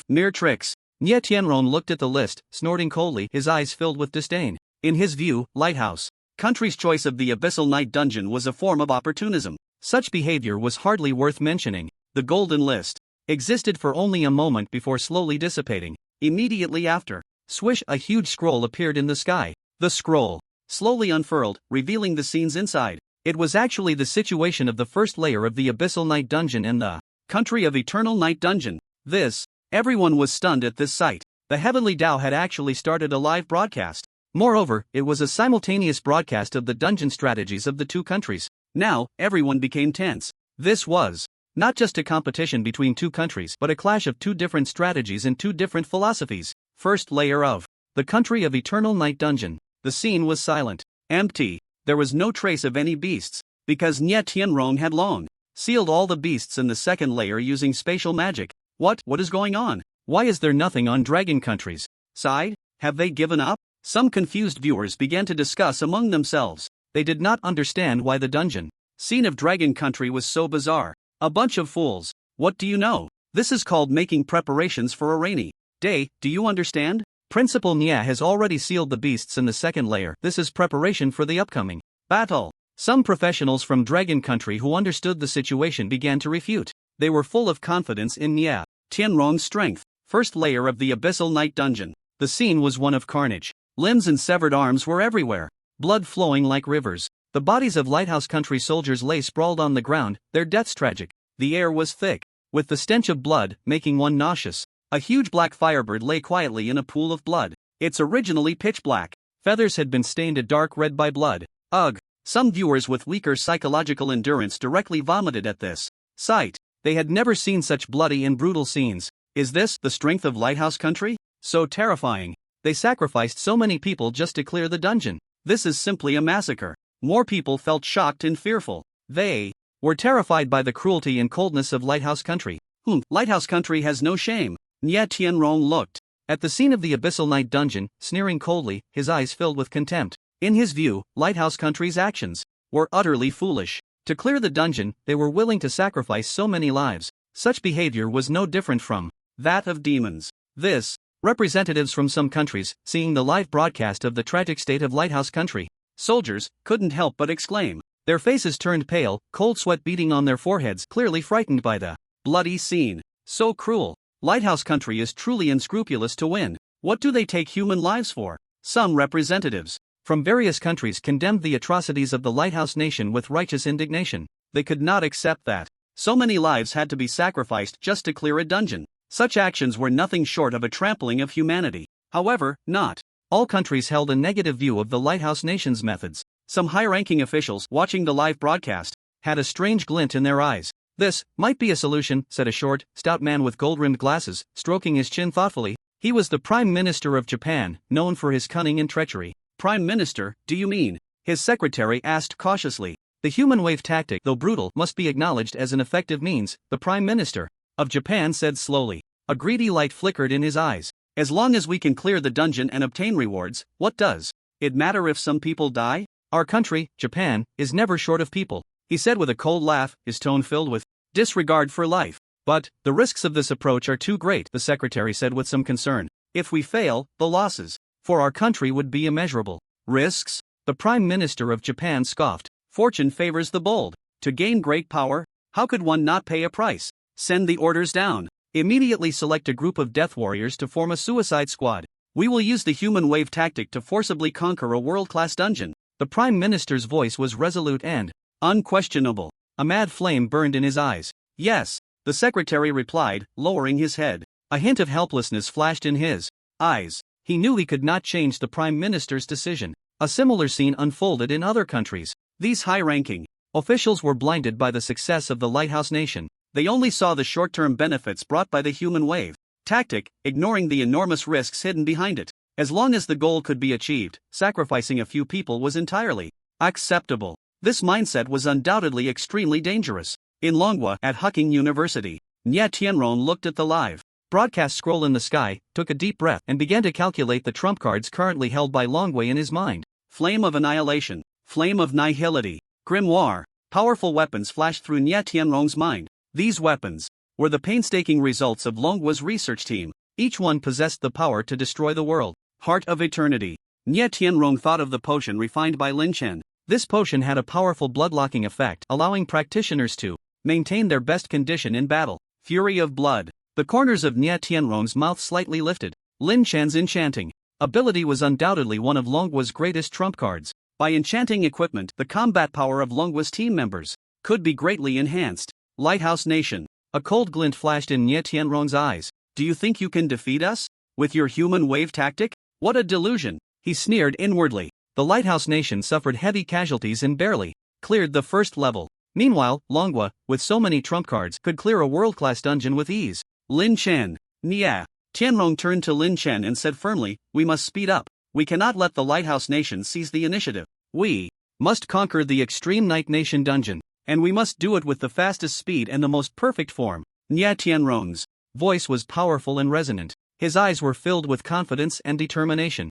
Mere tricks. Nie Tianron looked at the list, snorting coldly, his eyes filled with disdain. In his view, Lighthouse Country's choice of the Abyssal Night Dungeon was a form of opportunism. Such behavior was hardly worth mentioning. The Golden List existed for only a moment before slowly dissipating. Immediately after, swish, a huge scroll appeared in the sky. The scroll slowly unfurled, revealing the scenes inside. It was actually the situation of the first layer of the Abyssal Night Dungeon and the Country of Eternal Night Dungeon. Everyone was stunned at this sight. The Heavenly Tao had actually started a live broadcast. Moreover, it was a simultaneous broadcast of the dungeon strategies of the two countries. Now, everyone became tense. This was not just a competition between two countries but a clash of two different strategies and two different philosophies. First layer of the Country of Eternal Night Dungeon. The scene was silent, empty. There was no trace of any beasts, because Nie Tianron had long sealed all the beasts in the second layer using spatial magic. What is going on? Why is there nothing on Dragon Country's side? Have they given up? Some confused viewers began to discuss among themselves. They did not understand why the dungeon scene of Dragon Country was so bizarre. A bunch of fools. What do you know? This is called making preparations for a rainy day, do you understand? Principal Nya has already sealed the beasts in the second layer. This is preparation for the upcoming battle. Some professionals from Dragon Country who understood the situation began to refute. They were full of confidence in Nie Tianron's strength. First layer of the Abyssal Night Dungeon. The scene was one of carnage. Limbs and severed arms were everywhere, blood flowing like rivers. The bodies of Lighthouse Country soldiers lay sprawled on the ground, their deaths tragic. The air was thick with the stench of blood, making one nauseous. A huge black firebird lay quietly in a pool of blood. It's originally pitch black. Feathers had been stained a dark red by blood. Ugh! Some viewers with weaker psychological endurance directly vomited at this sight. They had never seen such bloody and brutal scenes. Is this the strength of Lighthouse Country? So terrifying. They sacrificed so many people just to clear the dungeon. This is simply a massacre. More people felt shocked and fearful. They were terrified by the cruelty and coldness of Lighthouse Country. Lighthouse Country has no shame. Nie Tianron looked at the scene of the Abyssal Night Dungeon, sneering coldly, his eyes filled with contempt. In his view, Lighthouse Country's actions were utterly foolish. To clear the dungeon, they were willing to sacrifice so many lives. Such behavior was no different from that of demons. Representatives from some countries, seeing the live broadcast of the tragic state of Lighthouse Country, soldiers, couldn't help but exclaim. Their faces turned pale, cold sweat beading on their foreheads, clearly frightened by the bloody scene. So cruel. Lighthouse Country is truly unscrupulous to win. What do they take human lives for? Some representatives from various countries condemned the atrocities of the Lighthouse Nation with righteous indignation. They could not accept that so many lives had to be sacrificed just to clear a dungeon. Such actions were nothing short of a trampling of humanity. However, not all countries held a negative view of the Lighthouse Nation's methods. Some high-ranking officials watching the live broadcast had a strange glint in their eyes. This might be a solution, said a short, stout man with gold-rimmed glasses, stroking his chin thoughtfully. He was the Prime Minister of Japan, known for his cunning and treachery. Prime Minister, do you mean? His secretary asked cautiously. The human wave tactic, though brutal, must be acknowledged as an effective means, the Prime Minister of Japan said slowly. A greedy light flickered in his eyes. As long as we can clear the dungeon and obtain rewards, what does it matter if some people die? Our country, Japan, is never short of people, he said with a cold laugh, his tone filled with disregard for life. But the risks of this approach are too great, the secretary said with some concern. If we fail, the losses for our country would be immeasurable. Risks? The Prime Minister of Japan scoffed. Fortune favors the bold. To gain great power, how could one not pay a price? Send the orders down. Immediately select a group of death warriors to form a suicide squad. We will use the human wave tactic to forcibly conquer a world-class dungeon. The Prime Minister's voice was resolute and unquestionable. A mad flame burned in his eyes. Yes, the secretary replied, lowering his head. A hint of helplessness flashed in his eyes. He knew he could not change the Prime Minister's decision. A similar scene unfolded in other countries. These high-ranking officials were blinded by the success of the Lighthouse Nation. They only saw the short-term benefits brought by the human wave tactic, ignoring the enormous risks hidden behind it. As long as the goal could be achieved, sacrificing a few people was entirely acceptable. This mindset was undoubtedly extremely dangerous. In Manhwa at Hucking University, Nie Tianron looked at the live broadcast scroll in the sky, took a deep breath, and began to calculate the trump cards currently held by Longwei in his mind. Flame of annihilation, flame of nihility, grimoire. Powerful weapons flashed through Nie Tianron's mind. These weapons were the painstaking results of Longwa's research team. Each one possessed the power to destroy the world. Heart of Eternity. Nie Tianrong thought of the potion refined by Lin Chen. This potion had a powerful blood-locking effect, allowing practitioners to maintain their best condition in battle. Fury of Blood. The corners of Nie Tianrong's mouth slightly lifted. Lin Chen's enchanting ability was undoubtedly one of Longhua's greatest trump cards. By enchanting equipment, the combat power of Longhua's team members could be greatly enhanced. Lighthouse Nation. A cold glint flashed in Nie Tianrong's eyes. Do you think you can defeat us? With your human wave tactic? What a delusion! He sneered inwardly. The Lighthouse Nation suffered heavy casualties and barely cleared the first level. Meanwhile, Longhua, with so many trump cards, could clear a world-class dungeon with ease. Lin Chen. Nia. Tianrong turned to Lin Chen and said firmly, we must speed up. We cannot let the Lighthouse Nation seize the initiative. We must conquer the Extreme Night Nation dungeon, and we must do it with the fastest speed and the most perfect form. Nie Tianrong's voice was powerful and resonant. His eyes were filled with confidence and determination.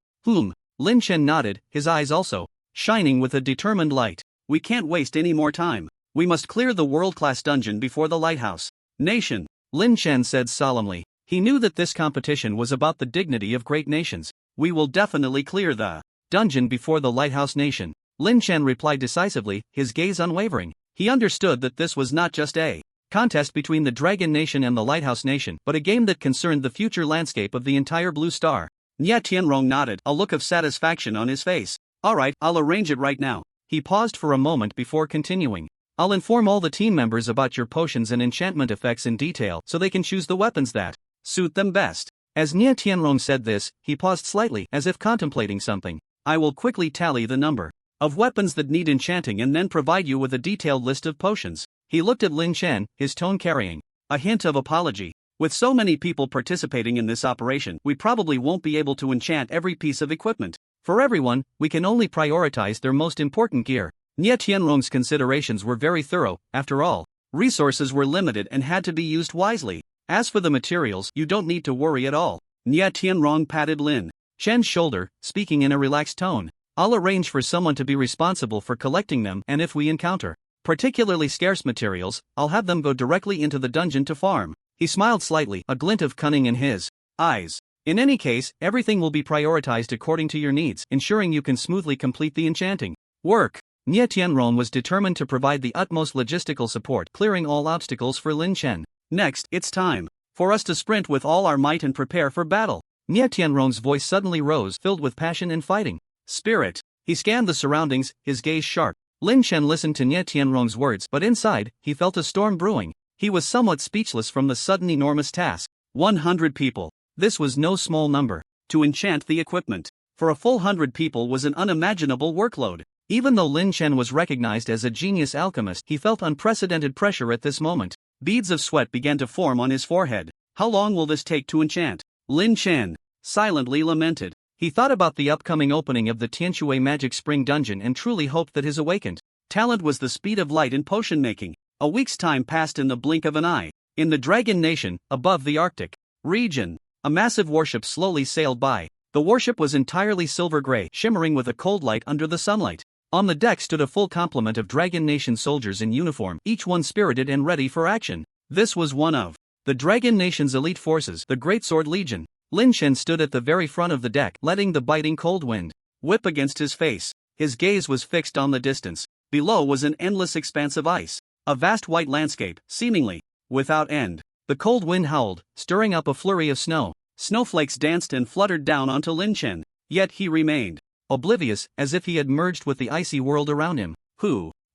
Lin Chen nodded, his eyes also shining with a determined light. We can't waste any more time. We must clear the world-class dungeon before the Lighthouse Nation. Lin Chen said solemnly. He knew that this competition was about the dignity of great nations. We will definitely clear the dungeon before the Lighthouse Nation. Lin Chen replied decisively, his gaze unwavering. He understood that this was not just a contest between the Dragon Nation and the Lighthouse Nation, but a game that concerned the future landscape of the entire Blue Star. Nie Tianrong nodded, a look of satisfaction on his face. Alright, I'll arrange it right now. He paused for a moment before continuing. I'll inform all the team members about your potions and enchantment effects in detail so they can choose the weapons that suit them best. As Nie Tianrong said this, he paused slightly, as if contemplating something. I will quickly tally the number of weapons that need enchanting and then provide you with a detailed list of potions. He looked at Lin Chen, his tone carrying a hint of apology. With so many people participating in this operation, we probably won't be able to enchant every piece of equipment. For everyone, we can only prioritize their most important gear. Nie Tianrong's considerations were very thorough. After all, resources were limited and had to be used wisely. As for the materials, you don't need to worry at all. Nie Tianrong patted Lin Chen's shoulder, speaking in a relaxed tone. I'll arrange for someone to be responsible for collecting them, and if we encounter particularly scarce materials, I'll have them go directly into the dungeon to farm. He smiled slightly, a glint of cunning in his eyes. In any case, everything will be prioritized according to your needs, ensuring you can smoothly complete the enchanting work. Nie Tianrong was determined to provide the utmost logistical support, clearing all obstacles for Lin Chen. Next, it's time for us to sprint with all our might and prepare for battle. Nie Tianrong's voice suddenly rose, filled with passion and fighting spirit. He scanned the surroundings, his gaze sharp. Lin Chen listened to Nie Tianrong's words, but inside, he felt a storm brewing. He was somewhat speechless from the sudden enormous task. 100 people. This was no small number. To enchant the equipment for a full 100 people was an unimaginable workload. Even though Lin Chen was recognized as a genius alchemist, he felt unprecedented pressure at this moment. Beads of sweat began to form on his forehead. How long will this take to enchant? Lin Chen silently lamented. He thought about the upcoming opening of the Tianshui Magic Spring Dungeon and truly hoped that his awakened talent was the speed of light in potion making. A week's time passed in the blink of an eye. In the Dragon Nation, above the Arctic region, a massive warship slowly sailed by. The warship was entirely silver gray, shimmering with a cold light under the sunlight. On the deck stood a full complement of Dragon Nation soldiers in uniform, each one spirited and ready for action. This was one of the Dragon Nation's elite forces, the Great Sword Legion. Lin Chen stood at the very front of the deck, letting the biting cold wind whip against his face. His gaze was fixed on the distance. Below was an endless expanse of ice, a vast white landscape, seemingly without end. The cold wind howled, stirring up a flurry of snow. Snowflakes danced and fluttered down onto Lin Chen, yet he remained oblivious, as if he had merged with the icy world around him.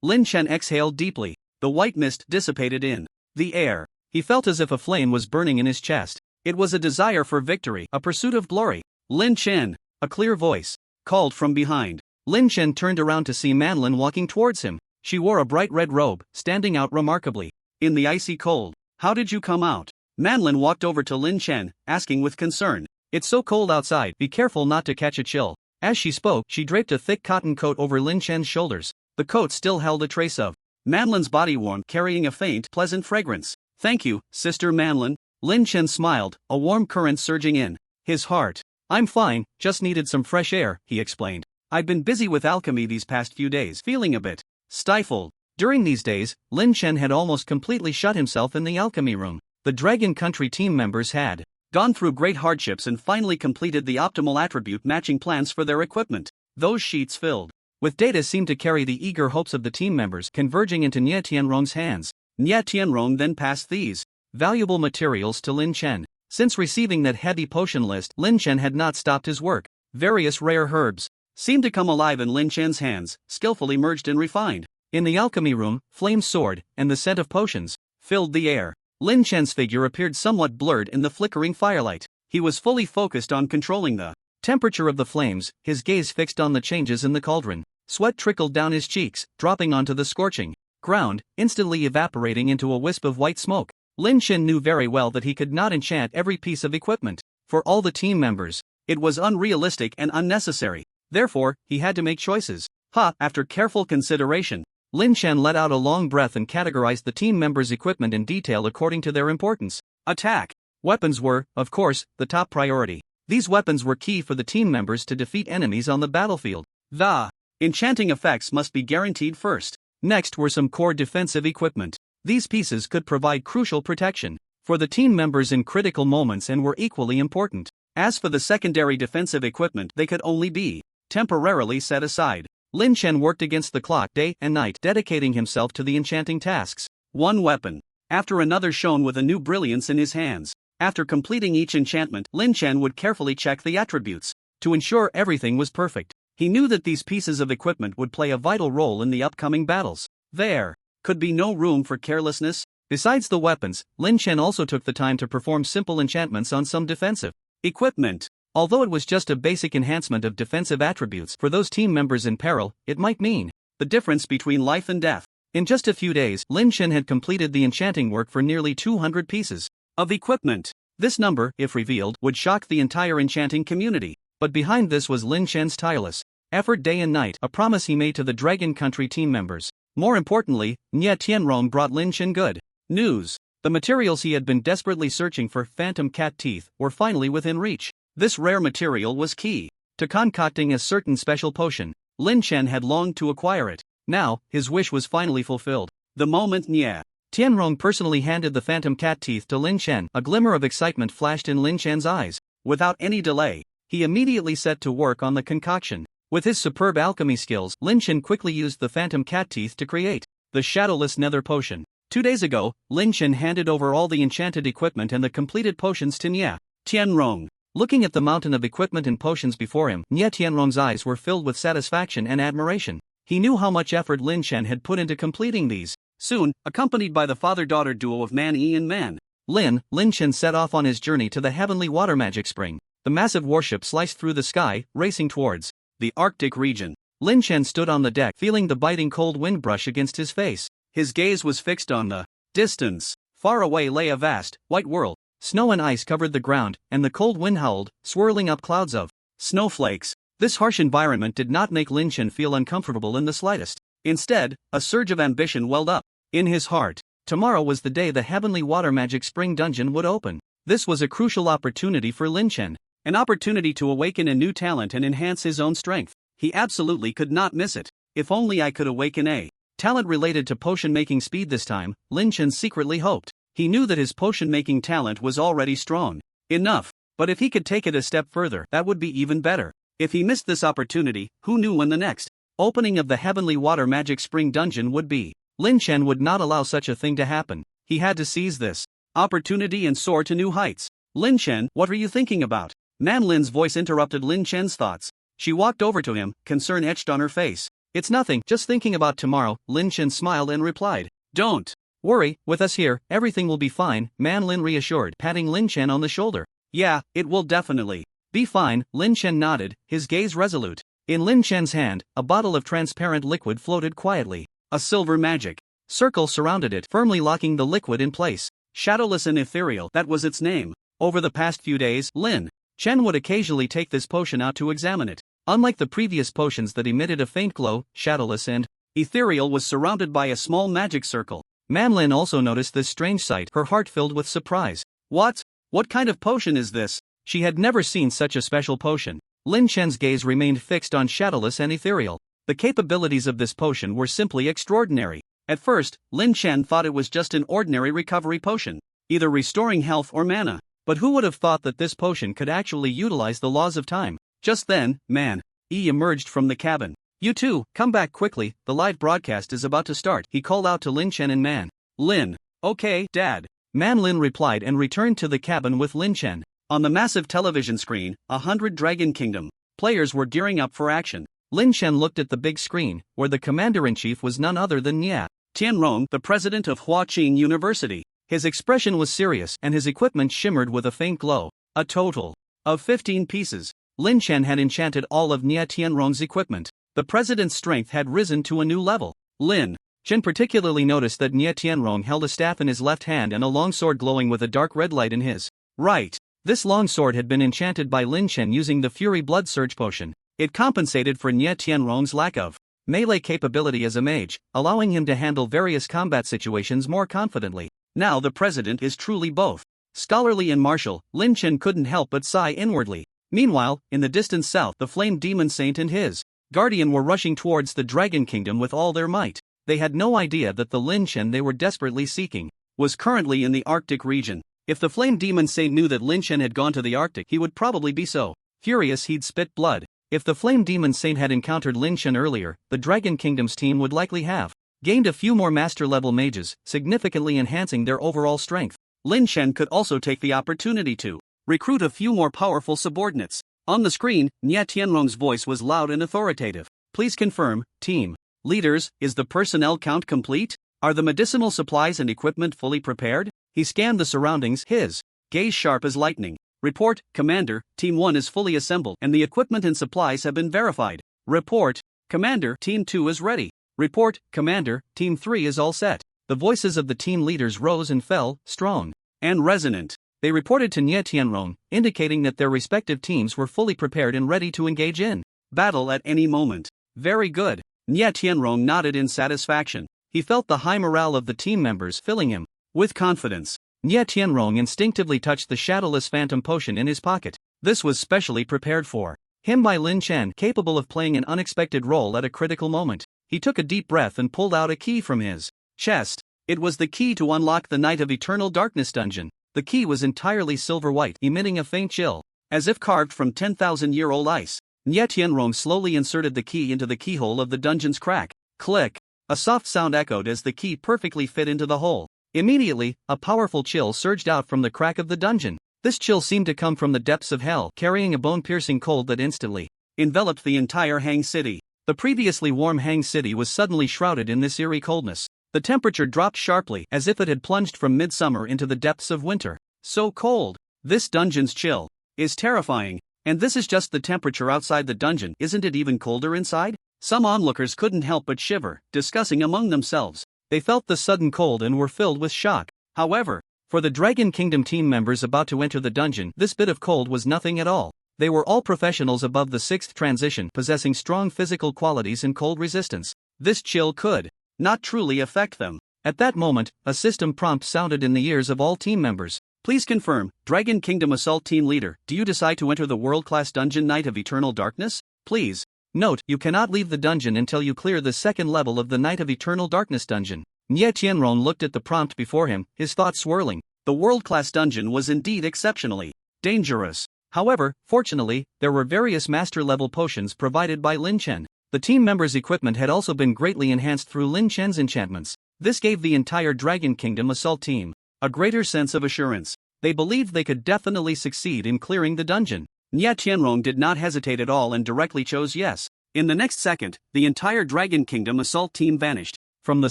Lin Chen exhaled deeply. The white mist dissipated in the air. He felt as if a flame was burning in his chest. It was a desire for victory, a pursuit of glory. Lin Chen, a clear voice called from behind. Lin Chen turned around to see Manlin walking towards him. She wore a bright red robe, standing out remarkably in the icy cold. How did you come out? Manlin walked over to Lin Chen, asking with concern. It's so cold outside, be careful not to catch a chill. As she spoke, she draped a thick cotton coat over Lin Chen's shoulders. The coat still held a trace of Manlin's body warmth, carrying a faint, pleasant fragrance. Thank you, Sister Manlin. Lin Chen smiled, a warm current surging in his heart. I'm fine, just needed some fresh air, he explained. I've been busy with alchemy these past few days, feeling a bit stifled. During these days, Lin Chen had almost completely shut himself in the alchemy room. The Dragon Country team members had gone through great hardships and finally completed the optimal attribute matching plans for their equipment. Those sheets filled with data seemed to carry the eager hopes of the team members converging into Nie Tianrong's hands. Nie Tianrong then passed these valuable materials to Lin Chen. Since receiving that heavy potion list, Lin Chen had not stopped his work. Various rare herbs seemed to come alive in Lin Chen's hands, skillfully merged and refined. In the alchemy room, Flame's sword and the scent of potions filled the air. Lin Chen's figure appeared somewhat blurred in the flickering firelight. He was fully focused on controlling the temperature of the flames, his gaze fixed on the changes in the cauldron. Sweat trickled down his cheeks, dropping onto the scorching ground, instantly evaporating into a wisp of white smoke. Lin Chen knew very well that he could not enchant every piece of equipment. For all the team members, it was unrealistic and unnecessary. Therefore, he had to make choices. After careful consideration, Lin Chen let out a long breath and categorized the team members' equipment in detail according to their importance. Attack weapons were, of course, the top priority. These weapons were key for the team members to defeat enemies on the battlefield. The enchanting effects must be guaranteed first. Next were some core defensive equipment. These pieces could provide crucial protection for the team members in critical moments and were equally important. As for the secondary defensive equipment, they could only be temporarily set aside. Lin Chen worked against the clock day and night, dedicating himself to the enchanting tasks. One weapon after another shone with a new brilliance in his hands. After completing each enchantment, Lin Chen would carefully check the attributes to ensure everything was perfect. He knew that these pieces of equipment would play a vital role in the upcoming battles. There could be no room for carelessness. Besides the weapons, Lin Chen also took the time to perform simple enchantments on some defensive equipment. Although it was just a basic enhancement of defensive attributes for those team members in peril, it might mean the difference between life and death. In just a few days, Lin Chen had completed the enchanting work for nearly 200 pieces of equipment. This number, if revealed, would shock the entire enchanting community. But behind this was Lin Chen's tireless effort day and night, a promise he made to the Dragon Country team members. More importantly, Nie Tianrong brought Lin Chen good news. The materials he had been desperately searching for, phantom cat teeth, were finally within reach. This rare material was key to concocting a certain special potion. Lin Chen had longed to acquire it. Now, his wish was finally fulfilled. The moment Nie Tianrong personally handed the phantom cat teeth to Lin Chen, a glimmer of excitement flashed in Lin Chen's eyes. Without any delay, he immediately set to work on the concoction. With his superb alchemy skills, Lin Chen quickly used the phantom cat teeth to create the shadowless nether potion. 2 days ago, Lin Chen handed over all the enchanted equipment and the completed potions to Nie Tianrong. Looking at the mountain of equipment and potions before him, Nie Tianrong's eyes were filled with satisfaction and admiration. He knew how much effort Lin Chen had put into completing these. Soon, accompanied by the father-daughter duo of Man Yi and Man Lin Chen set off on his journey to the heavenly water magic spring. The massive warship sliced through the sky, racing towards the Arctic region. Lin Chen stood on the deck, feeling the biting cold wind brush against his face. His gaze was fixed on the distance. Far away lay a vast, white world. Snow and ice covered the ground, and the cold wind howled, swirling up clouds of snowflakes. This harsh environment did not make Lin Chen feel uncomfortable in the slightest. Instead, a surge of ambition welled up in his heart. Tomorrow was the day the heavenly water magic spring dungeon would open. This was a crucial opportunity for Lin Chen, an opportunity to awaken a new talent and enhance his own strength. He absolutely could not miss it. If only I could awaken a talent related to potion-making speed this time, Lin Chen secretly hoped. He knew that his potion-making talent was already strong enough, but if he could take it a step further, that would be even better. If he missed this opportunity, who knew when the next opening of the heavenly water magic spring dungeon would be? Lin Chen would not allow such a thing to happen. He had to seize this opportunity and soar to new heights. Lin Chen, what are you thinking about? Man Lin's voice interrupted Lin Chen's thoughts. She walked over to him, concern etched on her face. It's nothing, just thinking about tomorrow, Lin Chen smiled and replied. Don't worry, with us here, everything will be fine, Man Lin reassured, patting Lin Chen on the shoulder. Yeah, it will definitely be fine, Lin Chen nodded, his gaze resolute. In Lin Chen's hand, a bottle of transparent liquid floated quietly. A silver magic circle surrounded it, firmly locking the liquid in place. Shadowless and ethereal, that was its name. Over the past few days, Lin Chen would occasionally take this potion out to examine it. Unlike the previous potions that emitted a faint glow, Shadowless and Ethereal was surrounded by a small magic circle. Manlin also noticed this strange sight, her heart filled with surprise. What kind of potion is this? She had never seen such a special potion. Lin Chen's gaze remained fixed on Shadowless and Ethereal. The capabilities of this potion were simply extraordinary. At first, Lin Chen thought it was just an ordinary recovery potion, either restoring health or mana. But who would have thought that this potion could actually utilize the laws of time? Just then, Man-E emerged from the cabin. "You two, come back quickly, the live broadcast is about to start," he called out to Lin Chen and Man. Lin. "Okay, Dad." Lin replied and returned to the cabin with Lin Chen. On the massive television screen, 100 Dragon Kingdom players were gearing up for action. Lin Chen looked at the big screen, where the commander-in-chief was none other than Nia Tianrong, the president of Huaqing University. His expression was serious and his equipment shimmered with a faint glow. A total of 15 pieces. Lin Chen had enchanted all of Nia Tianrong's equipment. The president's strength had risen to a new level. Lin Chen particularly noticed that Nia Tianrong held a staff in his left hand and a long sword glowing with a dark red light in his right. This long sword had been enchanted by Lin Chen using the Fury Blood Surge potion. It compensated for Nia Tianrong's lack of melee capability as a mage, allowing him to handle various combat situations more confidently. Now the president is truly both scholarly and martial. Lin Chen couldn't help but sigh inwardly. Meanwhile, in the distant south, the Flame Demon Saint and his guardian were rushing towards the Dragon Kingdom with all their might. They had no idea that the Lin Chen they were desperately seeking was currently in the Arctic region. If the Flame Demon Saint knew that Lin Chen had gone to the Arctic, he would probably be so furious he'd spit blood. If the Flame Demon Saint had encountered Lin Chen earlier, the Dragon Kingdom's team would likely have gained a few more master-level mages, significantly enhancing their overall strength. Lin Chen could also take the opportunity to recruit a few more powerful subordinates. On the screen, Nia Tianrong's voice was loud and authoritative. "Please confirm, team leaders, is the personnel count complete? Are the medicinal supplies and equipment fully prepared?" He scanned the surroundings, his gaze sharp as lightning. "Report, Commander, Team 1 is fully assembled and the equipment and supplies have been verified." "Report, Commander, Team 2 is ready." "Report, Commander, Team 3 is all set." The voices of the team leaders rose and fell, strong and resonant. They reported to Nia Tianrong, indicating that their respective teams were fully prepared and ready to engage in battle at any moment. "Very good." Nia Tianrong nodded in satisfaction. He felt the high morale of the team members filling him with confidence. Nia Tianrong instinctively touched the shadowless phantom potion in his pocket. This was specially prepared for him by Lin Chen, capable of playing an unexpected role at a critical moment. He took a deep breath and pulled out a key from his chest. It was the key to unlock the Night of Eternal Darkness dungeon. The key was entirely silver white, emitting a faint chill, as if carved from 10,000-year-old ice. Nia Tianrong slowly inserted the key into the keyhole of the dungeon's crack. Click! A soft sound echoed as the key perfectly fit into the hole. Immediately, a powerful chill surged out from the crack of the dungeon. This chill seemed to come from the depths of hell, carrying a bone-piercing cold that instantly enveloped the entire Hang City. The previously warm Hang City was suddenly shrouded in this eerie coldness. The temperature dropped sharply, as if it had plunged from midsummer into the depths of winter. So cold. This dungeon's chill is terrifying. And this is just the temperature outside the dungeon. Isn't it even colder inside? Some onlookers couldn't help but shiver, discussing among themselves. They felt the sudden cold and were filled with shock. However, for the Dragon Kingdom team members about to enter the dungeon, this bit of cold was nothing at all. They were all professionals above the 6th transition, possessing strong physical qualities and cold resistance. This chill could not truly affect them. At that moment, a system prompt sounded in the ears of all team members. "Please confirm, Dragon Kingdom Assault Team Leader, do you decide to enter the world-class dungeon Night of Eternal Darkness? Please note, you cannot leave the dungeon until you clear the second level of the Night of Eternal Darkness dungeon." Nia Tianrong looked at the prompt before him, his thoughts swirling. The world-class dungeon was indeed exceptionally dangerous. However, fortunately, there were various master-level potions provided by Lin Chen. The team members' equipment had also been greatly enhanced through Lin Chen's enchantments. This gave the entire Dragon Kingdom Assault team a greater sense of assurance. They believed they could definitely succeed in clearing the dungeon. Nia Tianrong did not hesitate at all and directly chose yes. In the next second, the entire Dragon Kingdom Assault team vanished from the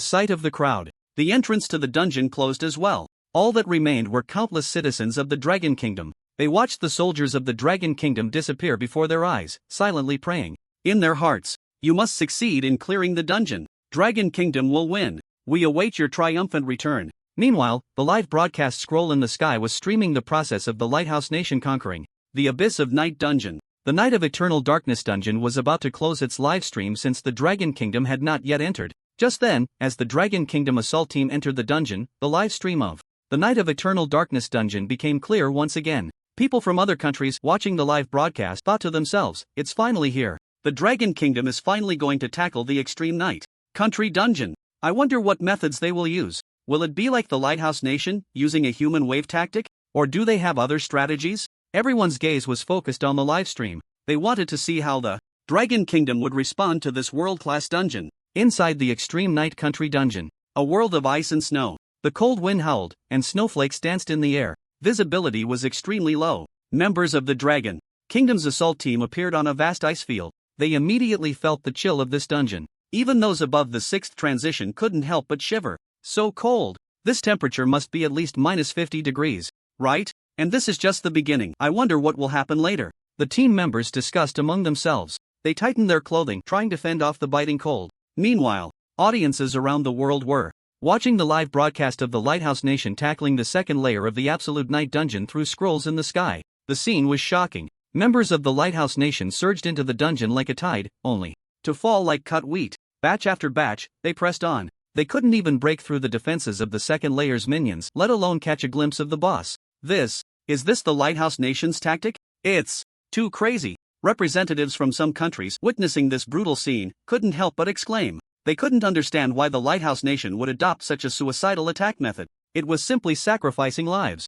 sight of the crowd. The entrance to the dungeon closed as well. All that remained were countless citizens of the Dragon Kingdom. They watched the soldiers of the Dragon Kingdom disappear before their eyes, silently praying in their hearts, "You must succeed in clearing the dungeon. Dragon Kingdom will win. We await your triumphant return." Meanwhile, the live broadcast scroll in the sky was streaming the process of the Lighthouse Nation conquering the Abyss of Night dungeon. The Night of Eternal Darkness dungeon was about to close its live stream since the Dragon Kingdom had not yet entered. Just then, as the Dragon Kingdom Assault team entered the dungeon, the live stream of the Night of Eternal Darkness dungeon became clear once again. People from other countries watching the live broadcast thought to themselves, "It's finally here. The Dragon Kingdom is finally going to tackle the Extreme Night Country dungeon. I wonder what methods they will use. Will it be like the Lighthouse Nation, using a human wave tactic? Or do they have other strategies? Everyone's gaze was focused on the livestream. They wanted to see how the Dragon Kingdom would respond to this world-class dungeon. Inside the extreme night country dungeon, a world of ice and snow. The cold wind howled, and snowflakes danced in the air. Visibility was extremely low. Members of the Dragon Kingdom's assault team appeared on a vast ice field. They immediately felt the chill of this dungeon. Even those above the 6th transition couldn't help but shiver. So cold. This temperature must be at least minus 50 degrees, right? And this is just the beginning. I wonder what will happen later. The team members discussed among themselves. They tightened their clothing, trying to fend off the biting cold. Meanwhile, audiences around the world were watching the live broadcast of the Lighthouse Nation tackling the second layer of the Absolute Night Dungeon through scrolls in the sky. The scene was shocking. Members of the Lighthouse Nation surged into the dungeon like a tide, only to fall like cut wheat. Batch after batch, they pressed on. They couldn't even break through the defenses of the second layer's minions, let alone catch a glimpse of the boss. Is this the Lighthouse Nation's tactic? It's too crazy. Representatives from some countries, witnessing this brutal scene, couldn't help but exclaim. They couldn't understand why the Lighthouse Nation would adopt such a suicidal attack method. It was simply sacrificing lives.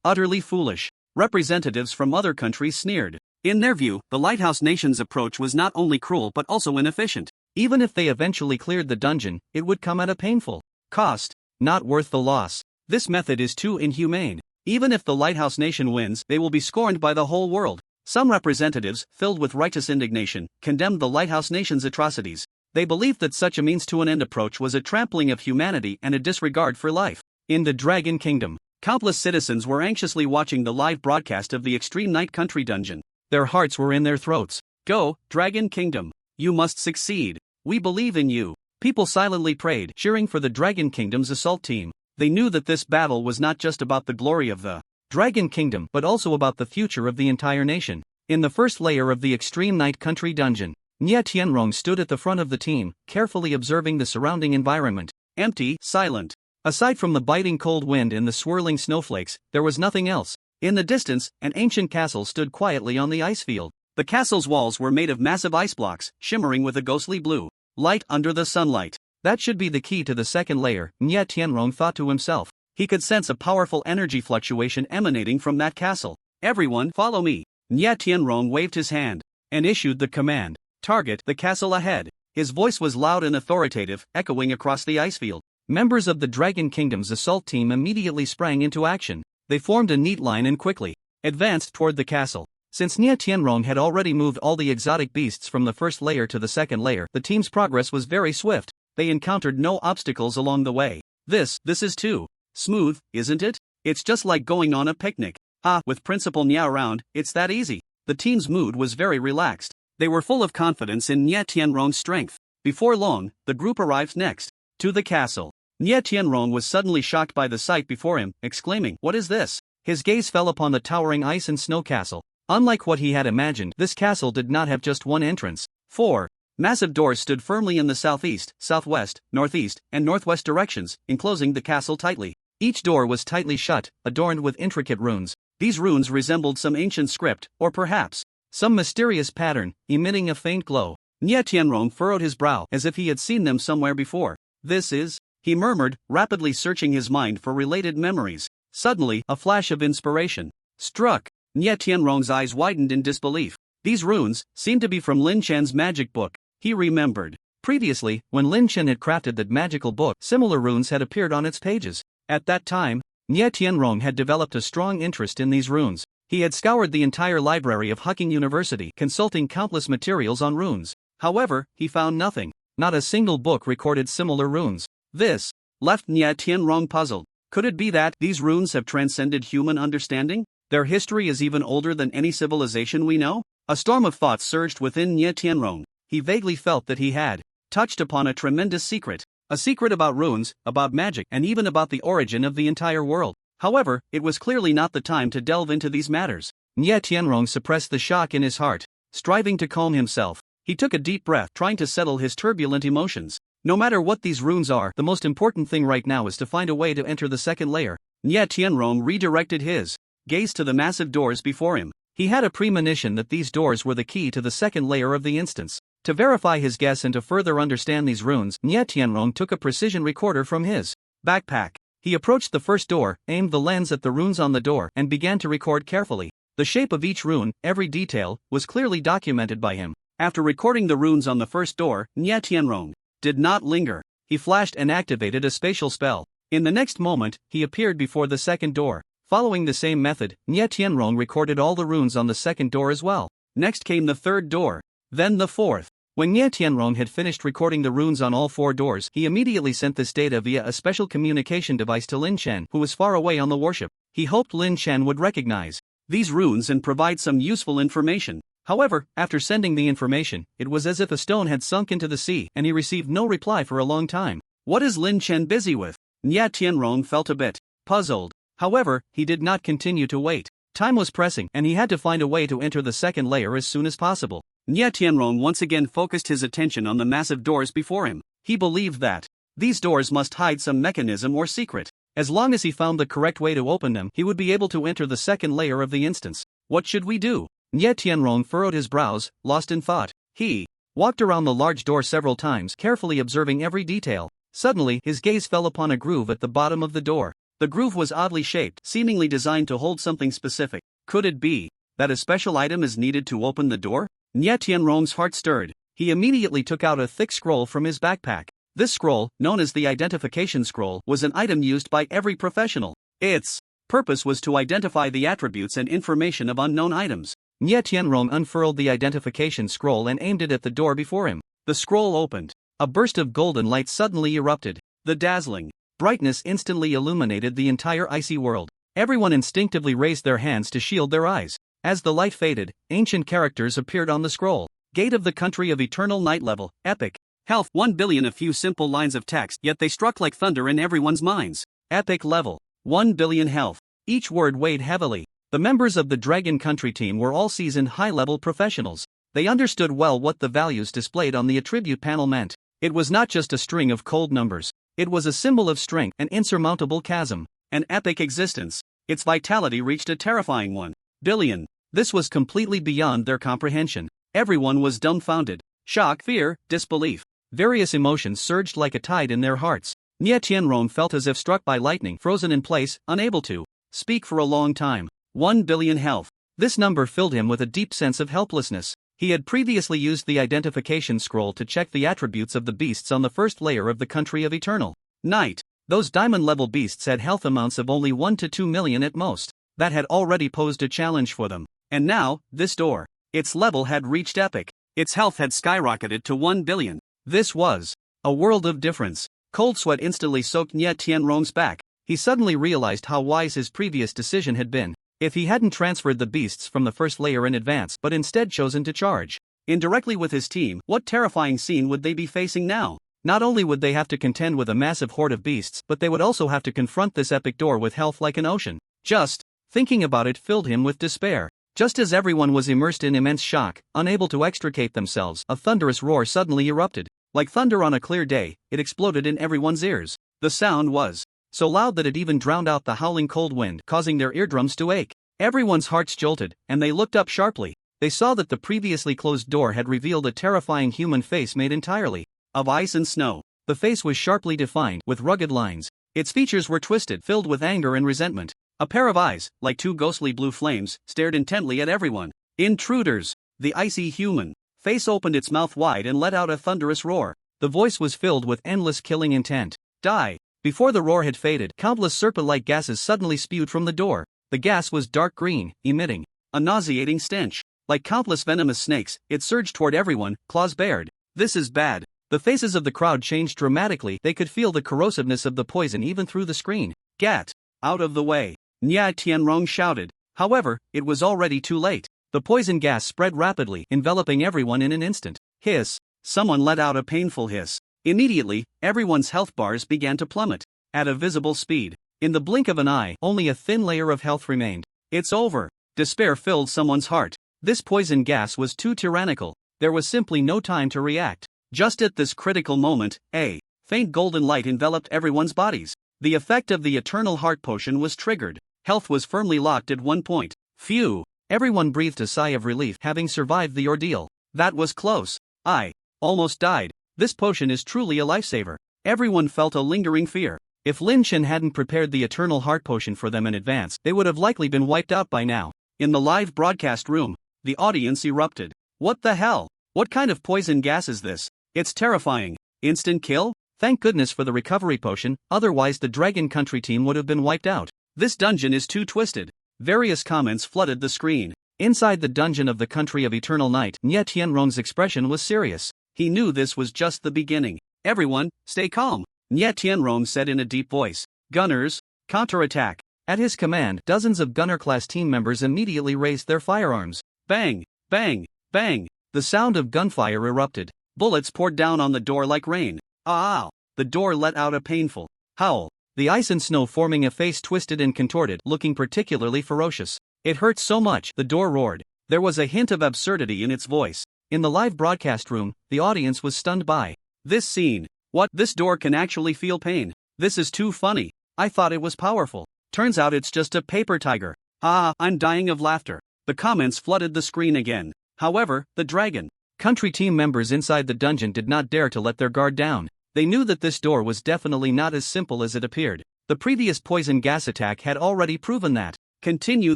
Utterly foolish. Representatives from other countries sneered. In their view, the Lighthouse Nation's approach was not only cruel but also inefficient. Even if they eventually cleared the dungeon, it would come at a painful cost. Not worth the loss. This method is too inhumane. Even if the Lighthouse Nation wins, they will be scorned by the whole world. Some representatives, filled with righteous indignation, condemned the Lighthouse Nation's atrocities. They believed that such a means-to-an-end approach was a trampling of humanity and a disregard for life. In the Dragon Kingdom, countless citizens were anxiously watching the live broadcast of the Extreme Night Country Dungeon. Their hearts were in their throats. Go, Dragon Kingdom. You must succeed. We believe in you. People silently prayed, cheering for the Dragon Kingdom's assault team. They knew that this battle was not just about the glory of the Dragon Kingdom but also about the future of the entire nation. In the first layer of the Extreme Night Country Dungeon, Nye Tianrong stood at the front of the team, carefully observing the surrounding environment. Empty, silent. Aside from the biting cold wind and the swirling snowflakes, there was nothing else. In the distance, an ancient castle stood quietly on the ice field. The castle's walls were made of massive ice blocks, shimmering with a ghostly blue light under the sunlight. That should be the key to the second layer, Nye Tianrong thought to himself. He could sense a powerful energy fluctuation emanating from that castle. Everyone, follow me. Nye Tianrong waved his hand and issued the command. Target the castle ahead. His voice was loud and authoritative, echoing across the ice field. Members of the Dragon Kingdom's assault team immediately sprang into action. They formed a neat line and quickly advanced toward the castle. Since Nye Tianrong had already moved all the exotic beasts from the first layer to the second layer, the team's progress was very swift. They encountered no obstacles along the way. This is too smooth, isn't it? It's just like going on a picnic. With Principal Nye around, it's that easy. The team's mood was very relaxed. They were full of confidence in Nye Tianrong's strength. Before long, the group arrived next to the castle. Nye Tianrong was suddenly shocked by the sight before him, exclaiming, "What is this?" His gaze fell upon the towering ice and snow castle. Unlike what he had imagined, this castle did not have just one entrance. 4 massive doors stood firmly in the southeast, southwest, northeast, and northwest directions, enclosing the castle tightly. Each door was tightly shut, adorned with intricate runes. These runes resembled some ancient script, or perhaps some mysterious pattern, emitting a faint glow. Nye Tianrong furrowed his brow as if he had seen them somewhere before. This is, he murmured, rapidly searching his mind for related memories. Suddenly, a flash of inspiration struck. Nye Tianrong's eyes widened in disbelief. These runes seemed to be from Lin Chen's magic book. He remembered. Previously, when Lin Chen had crafted that magical book, similar runes had appeared on its pages. At that time, Nye Tianrong had developed a strong interest in these runes. He had scoured the entire library of Hucking University, consulting countless materials on runes. However, he found nothing. Not a single book recorded similar runes. This left Nye Tianrong puzzled. Could it be that these runes have transcended human understanding? Their history is even older than any civilization we know? A storm of thoughts surged within Nye Tianrong. He vaguely felt that he had touched upon a tremendous secret. A secret about runes, about magic, and even about the origin of the entire world. However, it was clearly not the time to delve into these matters. Nye Tianrong suppressed the shock in his heart. Striving to calm himself, he took a deep breath, trying to settle his turbulent emotions. No matter what these runes are, the most important thing right now is to find a way to enter the second layer. Nye Tianrong redirected his gaze to the massive doors before him. He had a premonition that these doors were the key to the second layer of the instance. To verify his guess and to further understand these runes, Nye Tianrong took a precision recorder from his backpack. He approached the first door, aimed the lens at the runes on the door, and began to record carefully. The shape of each rune, every detail, was clearly documented by him. After recording the runes on the first door, Nya Tianrong did not linger. He flashed and activated a spatial spell. In the next moment, he appeared before the second door. Following the same method, Nya Tianrong recorded all the runes on the second door as well. Next came the third door, then the fourth. When Nya Tianrong had finished recording the runes on all 4 doors, he immediately sent this data via a special communication device to Lin Chen, who was far away on the warship. He hoped Lin Chen would recognize these runes and provide some useful information. However, after sending the information, it was as if a stone had sunk into the sea, and he received no reply for a long time. What is Lin Chen busy with? Nya Tianrong felt a bit puzzled. However, he did not continue to wait. Time was pressing, and he had to find a way to enter the second layer as soon as possible. Nya Tianrong once again focused his attention on the massive doors before him. He believed that these doors must hide some mechanism or secret. As long as he found the correct way to open them, he would be able to enter the second layer of the instance. What should we do? Nya Tianrong furrowed his brows, lost in thought. He walked around the large door several times, carefully observing every detail. Suddenly, his gaze fell upon a groove at the bottom of the door. The groove was oddly shaped, seemingly designed to hold something specific. Could it be that a special item is needed to open the door? Nya Tianrong's heart stirred. He immediately took out a thick scroll from his backpack. This scroll, known as the identification scroll, was an item used by every professional. Its purpose was to identify the attributes and information of unknown items. Nya Tianrong unfurled the identification scroll and aimed it at the door before him. The scroll opened. A burst of golden light suddenly erupted. The dazzling brightness instantly illuminated the entire icy world. Everyone instinctively raised their hands to shield their eyes. As the light faded, ancient characters appeared on the scroll. Gate of the country of eternal night level, epic. Health 1 billion. A few simple lines of text, yet they struck like thunder in everyone's minds. Epic level 1 billion health. Each word weighed heavily. The members of the Dragon Country team were all seasoned high-level professionals. They understood well what the values displayed on the attribute panel meant. It was not just a string of cold numbers. It was a symbol of strength, an insurmountable chasm, an epic existence. Its vitality reached a terrifying 1 billion. This was completely beyond their comprehension. Everyone was dumbfounded. Shock, fear, disbelief. Various emotions surged like a tide in their hearts. Nya Tianrong felt as if struck by lightning, frozen in place, unable to speak for a long time. 1 billion health. This number filled him with a deep sense of helplessness. He had previously used the identification scroll to check the attributes of the beasts on the first layer of the country of eternal night. Those diamond-level beasts had health amounts of only 1 to 2 million at most. That had already posed a challenge for them. And now, this door. Its level had reached epic. Its health had skyrocketed to 1 billion. This was a world of difference. Cold sweat instantly soaked Nya Tianrong's back. He suddenly realized how wise his previous decision had been. If he hadn't transferred the beasts from the first layer in advance but instead chosen to charge indirectly with his team, what terrifying scene would they be facing now? Not only would they have to contend with a massive horde of beasts, but they would also have to confront this epic door with health like an ocean. Just thinking about it filled him with despair. Just as everyone was immersed in immense shock, unable to extricate themselves, a thunderous roar suddenly erupted. Like thunder on a clear day, it exploded in everyone's ears. The sound was so loud that it even drowned out the howling cold wind, causing their eardrums to ache. Everyone's hearts jolted, and they looked up sharply. They saw that the previously closed door had revealed a terrifying human face made entirely of ice and snow. The face was sharply defined, with rugged lines. Its features were twisted, filled with anger and resentment. A pair of eyes, like 2 ghostly blue flames, stared intently at everyone. Intruders! The icy human face opened its mouth wide and let out a thunderous roar. The voice was filled with endless killing intent. Die! Before the roar had faded, countless serpent-like gases suddenly spewed from the door. The gas was dark green, emitting a nauseating stench. Like countless venomous snakes, it surged toward everyone, claws bared. This is bad. The faces of the crowd changed dramatically. They could feel the corrosiveness of the poison even through the screen. Get out of the way! Nya Tianrong shouted. However, it was already too late. The poison gas spread rapidly, enveloping everyone in an instant. Hiss! Someone let out a painful hiss. Immediately, everyone's health bars began to plummet at a visible speed. In the blink of an eye, only a thin layer of health remained. It's over. Despair filled someone's heart. This poison gas was too tyrannical. There was simply no time to react. Just at this critical moment, a faint golden light enveloped everyone's bodies. The effect of the eternal heart potion was triggered. Health was firmly locked at one point. Phew! Everyone breathed a sigh of relief, having survived the ordeal. That was close. I almost died. This potion is truly a lifesaver. Everyone felt a lingering fear. If Lin Chen hadn't prepared the Eternal Heart Potion for them in advance, they would have likely been wiped out by now. In the live broadcast room, the audience erupted. What the hell? What kind of poison gas is this? It's terrifying. Instant kill? Thank goodness for the recovery potion, otherwise the Dragon Country team would have been wiped out. This dungeon is too twisted. Various comments flooded the screen. Inside the dungeon of the country of eternal night, Nye Tianrong's expression was serious. He knew this was just the beginning. Everyone, stay calm, Nye Tianrong said in a deep voice. Gunners, counterattack. At his command, dozens of gunner-class team members immediately raised their firearms. Bang, bang, bang. The sound of gunfire erupted. Bullets poured down on the door like rain. Ow! The door let out a painful howl. The ice and snow forming a face twisted and contorted, looking particularly ferocious. It hurt so much, the door roared. There was a hint of absurdity in its voice. In the live broadcast room, the audience was stunned by this scene. What? This door can actually feel pain. This is too funny. I thought it was powerful. Turns out it's just a paper tiger. I'm dying of laughter. The comments flooded the screen again. However, the Dragon Country team members inside the dungeon did not dare to let their guard down. They knew that this door was definitely not as simple as it appeared. The previous poison gas attack had already proven that. Continue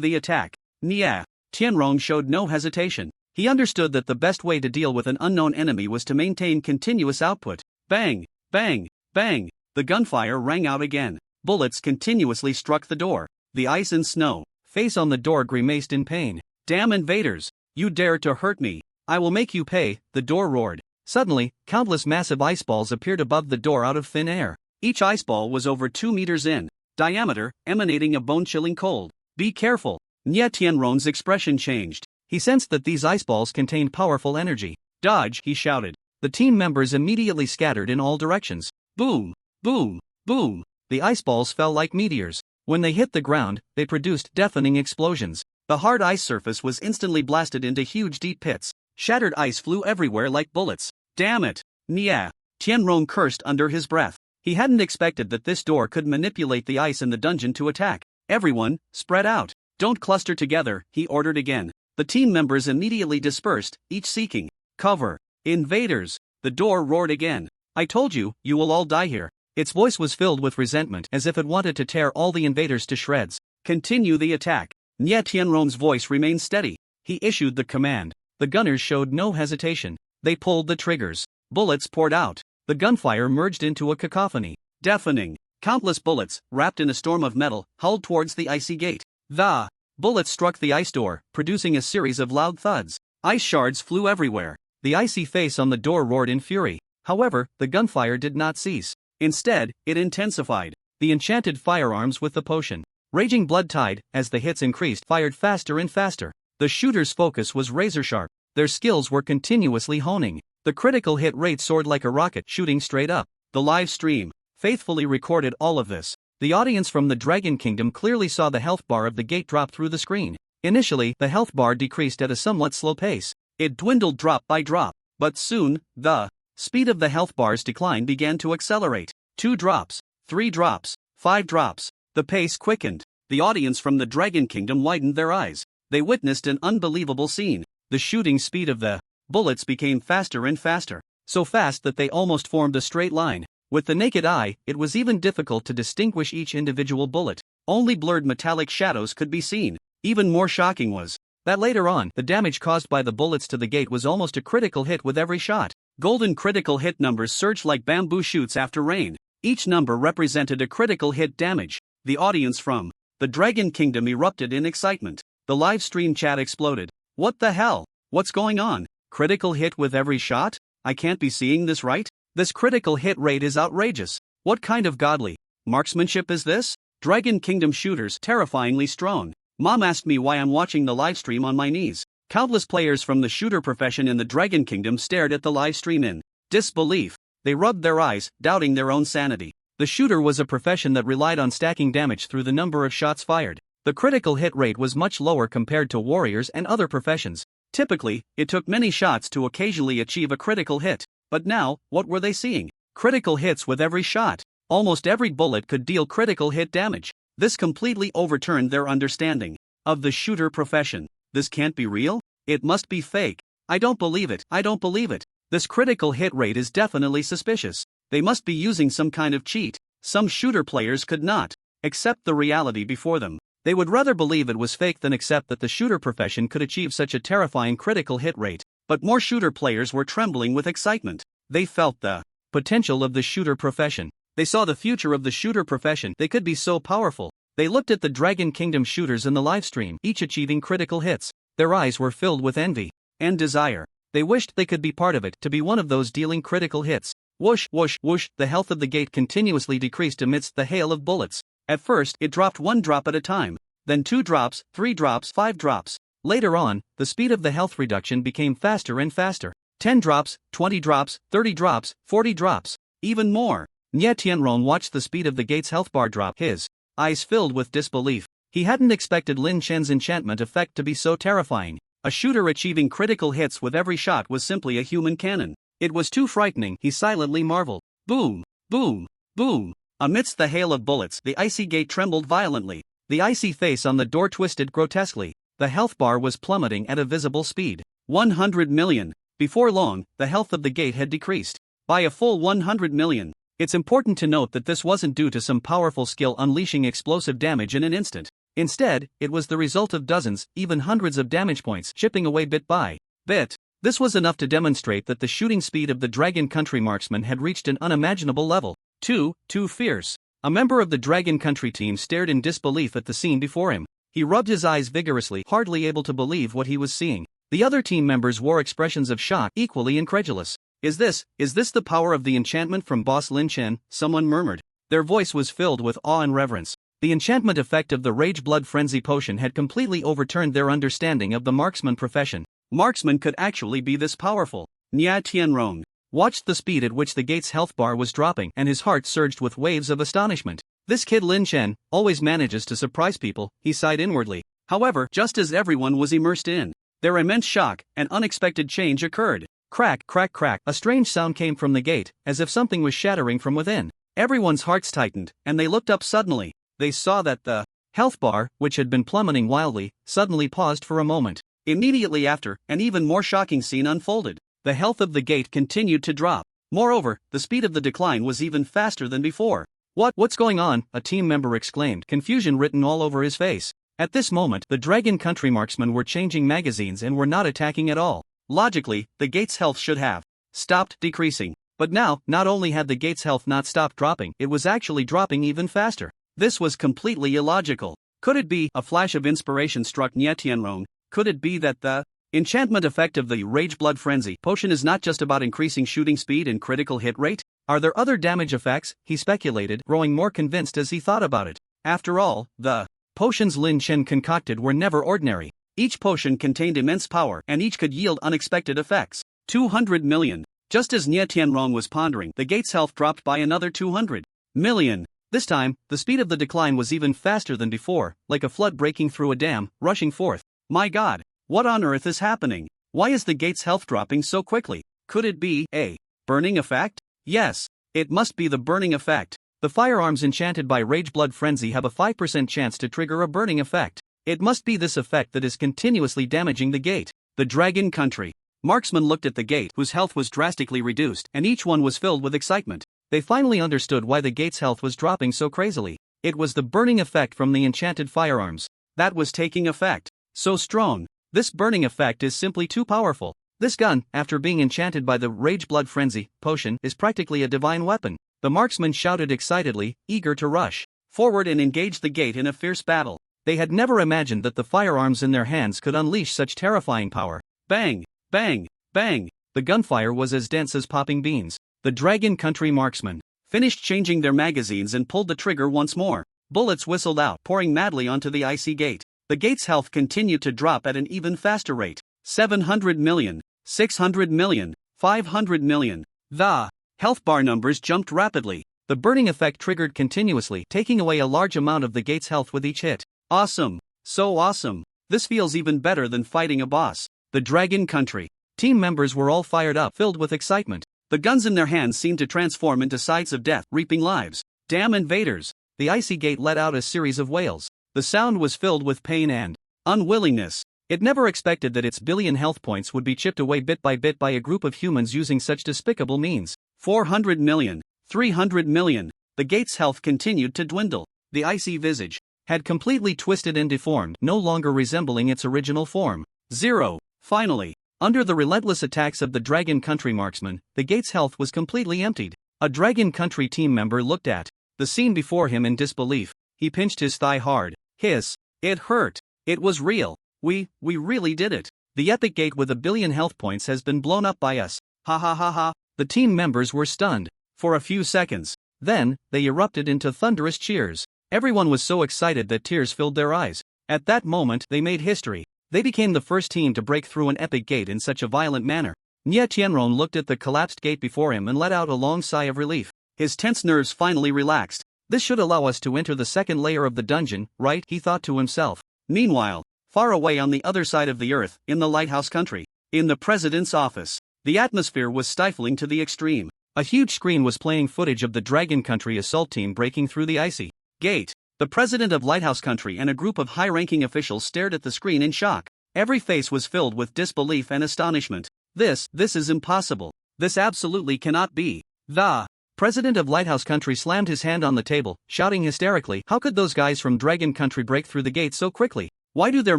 the attack. Nye Tianrong showed no hesitation. He understood that the best way to deal with an unknown enemy was to maintain continuous output. Bang, bang, bang. The gunfire rang out again. Bullets continuously struck the door. The ice and snow face on the door grimaced in pain. Damn invaders! You dare to hurt me! I will make you pay, the door roared. Suddenly, countless massive ice balls appeared above the door out of thin air. Each ice ball was over 2 meters in diameter, emanating a bone-chilling cold. Be careful! Nye Tianrong's expression changed. He sensed that these ice balls contained powerful energy. Dodge, he shouted. The team members immediately scattered in all directions. Boom! Boom! Boom! The ice balls fell like meteors. When they hit the ground, they produced deafening explosions. The hard ice surface was instantly blasted into huge deep pits. Shattered ice flew everywhere like bullets. Damn it! Nye Tianrong cursed under his breath. He hadn't expected that this door could manipulate the ice in the dungeon to attack. Everyone, spread out. Don't cluster together, he ordered again. The team members immediately dispersed, each seeking cover. Invaders! The door roared again. I told you, you will all die here. Its voice was filled with resentment, as if it wanted to tear all the invaders to shreds. Continue the attack. Nye Tianrong's voice remained steady. He issued the command. The gunners showed no hesitation. They pulled the triggers. Bullets poured out. The gunfire merged into a cacophony. Deafening. Countless bullets, wrapped in a storm of metal, hurled towards the icy gate. The bullets struck the ice door, producing a series of loud thuds. Ice shards flew everywhere. The icy face on the door roared in fury. However, the gunfire did not cease. Instead, it intensified. The enchanted firearms with the potion, raging blood tide, as the hits increased, fired faster and faster. The shooter's focus was razor-sharp. Their skills were continuously honing. The critical hit rate soared like a rocket, shooting straight up. The live stream faithfully recorded all of this. The audience from the Dragon Kingdom clearly saw the health bar of the gate drop through the screen. Initially, the health bar decreased at a somewhat slow pace. It dwindled drop by drop. But soon, the speed of the health bar's decline began to accelerate. 2 drops, 3 drops, 5 drops. The pace quickened. The audience from the Dragon Kingdom widened their eyes. They witnessed an unbelievable scene. The shooting speed of the bullets became faster and faster, so fast that they almost formed a straight line. With the naked eye, it was even difficult to distinguish each individual bullet. Only blurred metallic shadows could be seen. Even more shocking was that later on, the damage caused by the bullets to the gate was almost a critical hit with every shot. Golden critical hit numbers surged like bamboo shoots after rain. Each number represented a critical hit damage. The audience from the Dragon Kingdom erupted in excitement. The live stream chat exploded. What the hell? What's going on? Critical hit with every shot? I can't be seeing this right? This critical hit rate is outrageous. What kind of godly marksmanship is this? Dragon Kingdom shooters terrifyingly strong. Mom asked me why I'm watching the live stream on my knees. Countless players from the shooter profession in the Dragon Kingdom stared at the live stream in disbelief. They rubbed their eyes, doubting their own sanity. The shooter was a profession that relied on stacking damage through the number of shots fired. The critical hit rate was much lower compared to warriors and other professions. Typically, it took many shots to occasionally achieve a critical hit. But now, what were they seeing? Critical hits with every shot. Almost every bullet could deal critical hit damage. This completely overturned their understanding of the shooter profession. This can't be real? It must be fake. I don't believe it. I don't believe it. This critical hit rate is definitely suspicious. They must be using some kind of cheat. some shooter players could not accept the reality before them. They would rather believe it was fake than accept that the shooter profession could achieve such a terrifying critical hit rate. But more shooter players were trembling with excitement. They felt the potential of the shooter profession. They saw the future of the shooter profession. They could be so powerful. They looked at the Dragon Kingdom shooters in the livestream, each achieving critical hits. Their eyes were filled with envy and desire. They wished they could be part of it, to be one of those dealing critical hits. Whoosh, whoosh, whoosh, the health of the gate continuously decreased amidst the hail of bullets. At first, it dropped 1 drop at a time, then 2 drops, 3 drops, 5 drops. Later on, the speed of the health reduction became faster and faster. 10 drops, 20 drops, 30 drops, 40 drops, even more. Nye Tianrong watched the speed of the gate's health bar drop, his eyes filled with disbelief. He hadn't expected Lin Chen's enchantment effect to be so terrifying. A shooter achieving critical hits with every shot was simply a human cannon. It was too frightening, he silently marveled. Boom, boom, boom. Amidst the hail of bullets, the icy gate trembled violently. The icy face on the door twisted grotesquely. The health bar was plummeting at a visible speed. 100 million. Before long, the health of the gate had decreased by a full 100 million. It's important to note that this wasn't due to some powerful skill unleashing explosive damage in an instant. Instead, it was the result of dozens, even hundreds of damage points chipping away bit by bit. This was enough to demonstrate that the shooting speed of the Dragon Country marksman had reached an unimaginable level. Too fierce. A member of the Dragon Country team stared in disbelief at the scene before him. He rubbed his eyes vigorously, hardly able to believe what he was seeing. The other team members wore expressions of shock, equally incredulous. Is this the power of the enchantment from Boss Lin Chen? Someone murmured. Their voice was filled with awe and reverence. The enchantment effect of the Rage Blood Frenzy potion had completely overturned their understanding of the marksman profession. Marksman could actually be this powerful. Nye Tianrong watched the speed at which the gate's health bar was dropping, and his heart surged with waves of astonishment. This kid Lin Chen always manages to surprise people, he sighed inwardly. However, just as everyone was immersed in their immense shock, an unexpected change occurred. Crack, crack, crack, a strange sound came from the gate, as if something was shattering from within. Everyone's hearts tightened, and they looked up suddenly. They saw that the health bar, which had been plummeting wildly, suddenly paused for a moment. Immediately after, an even more shocking scene unfolded. The health of the gate continued to drop. Moreover, the speed of the decline was even faster than before. What's going on? A team member exclaimed, confusion written all over his face. At this moment, the Dragon Country marksmen were changing magazines and were not attacking at all. Logically, the gate's health should have stopped decreasing. But now, not only had the gate's health not stopped dropping, it was actually dropping even faster. This was completely illogical. Could it be? A flash of inspiration struck Nye Tianrong. Could it be that the enchantment effect of the Rage Blood Frenzy potion is not just about increasing shooting speed and critical hit rate? Are there other damage effects? He speculated, growing more convinced as he thought about it. After all, the potions Lin Chen concocted were never ordinary. Each potion contained immense power, and each could yield unexpected effects. 200 million. Just as Nye Tianrong was pondering, the gate's health dropped by another 200 million. This time, the speed of the decline was even faster than before, like a flood breaking through a dam, rushing forth. My God, what on earth is happening? Why is the gate's health dropping so quickly? Could it be a burning effect? Yes, it must be the burning effect. The firearms enchanted by Rage Blood Frenzy have a 5% chance to trigger a burning effect. It must be this effect that is continuously damaging the gate. The Dragon Country marksmen looked at the gate, whose health was drastically reduced, and each one was filled with excitement. They finally understood why the gate's health was dropping so crazily. It was the burning effect from the enchanted firearms that was taking effect. So strong. This burning effect is simply too powerful. This gun, after being enchanted by the Rage Blood Frenzy potion, is practically a divine weapon. The marksmen shouted excitedly, eager to rush forward and engage the gate in a fierce battle. They had never imagined that the firearms in their hands could unleash such terrifying power. Bang, bang, bang. The gunfire was as dense as popping beans. The Dragon Country marksmen finished changing their magazines and pulled the trigger once more. Bullets whistled out, pouring madly onto the icy gate. The gate's health continued to drop at an even faster rate. 700 million, 600 million, 500 million. The health bar numbers jumped rapidly. The burning effect triggered continuously, taking away a large amount of the gate's health with each hit. Awesome. So awesome. This feels even better than fighting a boss. The Dragon Country team members were all fired up, filled with excitement. The guns in their hands seemed to transform into scythes of death, reaping lives. Damn invaders. The icy gate let out a series of wails. The sound was filled with pain and unwillingness. It never expected that its billion health points would be chipped away bit by a group of humans using such despicable means. 400 million, 300 million. the gate's health continued to dwindle. The icy visage had completely twisted and deformed, no longer resembling its original form. 0. Finally, under the relentless attacks of the Dragon Country marksman, the gate's health was completely emptied. A Dragon Country team member looked at the scene before him in disbelief. He pinched his thigh hard. Hiss. It hurt. It was real. We really did it. The epic gate with 1 billion health points has been blown up by us. Ha ha ha ha. The team members were stunned for a few seconds. Then, they erupted into thunderous cheers. Everyone was so excited that tears filled their eyes. At that moment, they made history. They became the first team to break through an epic gate in such a violent manner. Nye Tianrong looked at the collapsed gate before him and let out a long sigh of relief. His tense nerves finally relaxed. This should allow us to enter the second layer of the dungeon, right? He thought to himself. Meanwhile, far away on the other side of the earth, in the lighthouse country, in the president's office, the atmosphere was stifling to the extreme. A huge screen was playing footage of the Dragon Country assault team breaking through the icy gate. The president of Lighthouse Country and a group of high-ranking officials stared at the screen in shock. Every face was filled with disbelief and astonishment. This is impossible. This absolutely cannot be. The president of Lighthouse Country slammed his hand on the table, shouting hysterically, how could those guys from Dragon Country break through the gate so quickly? Why do their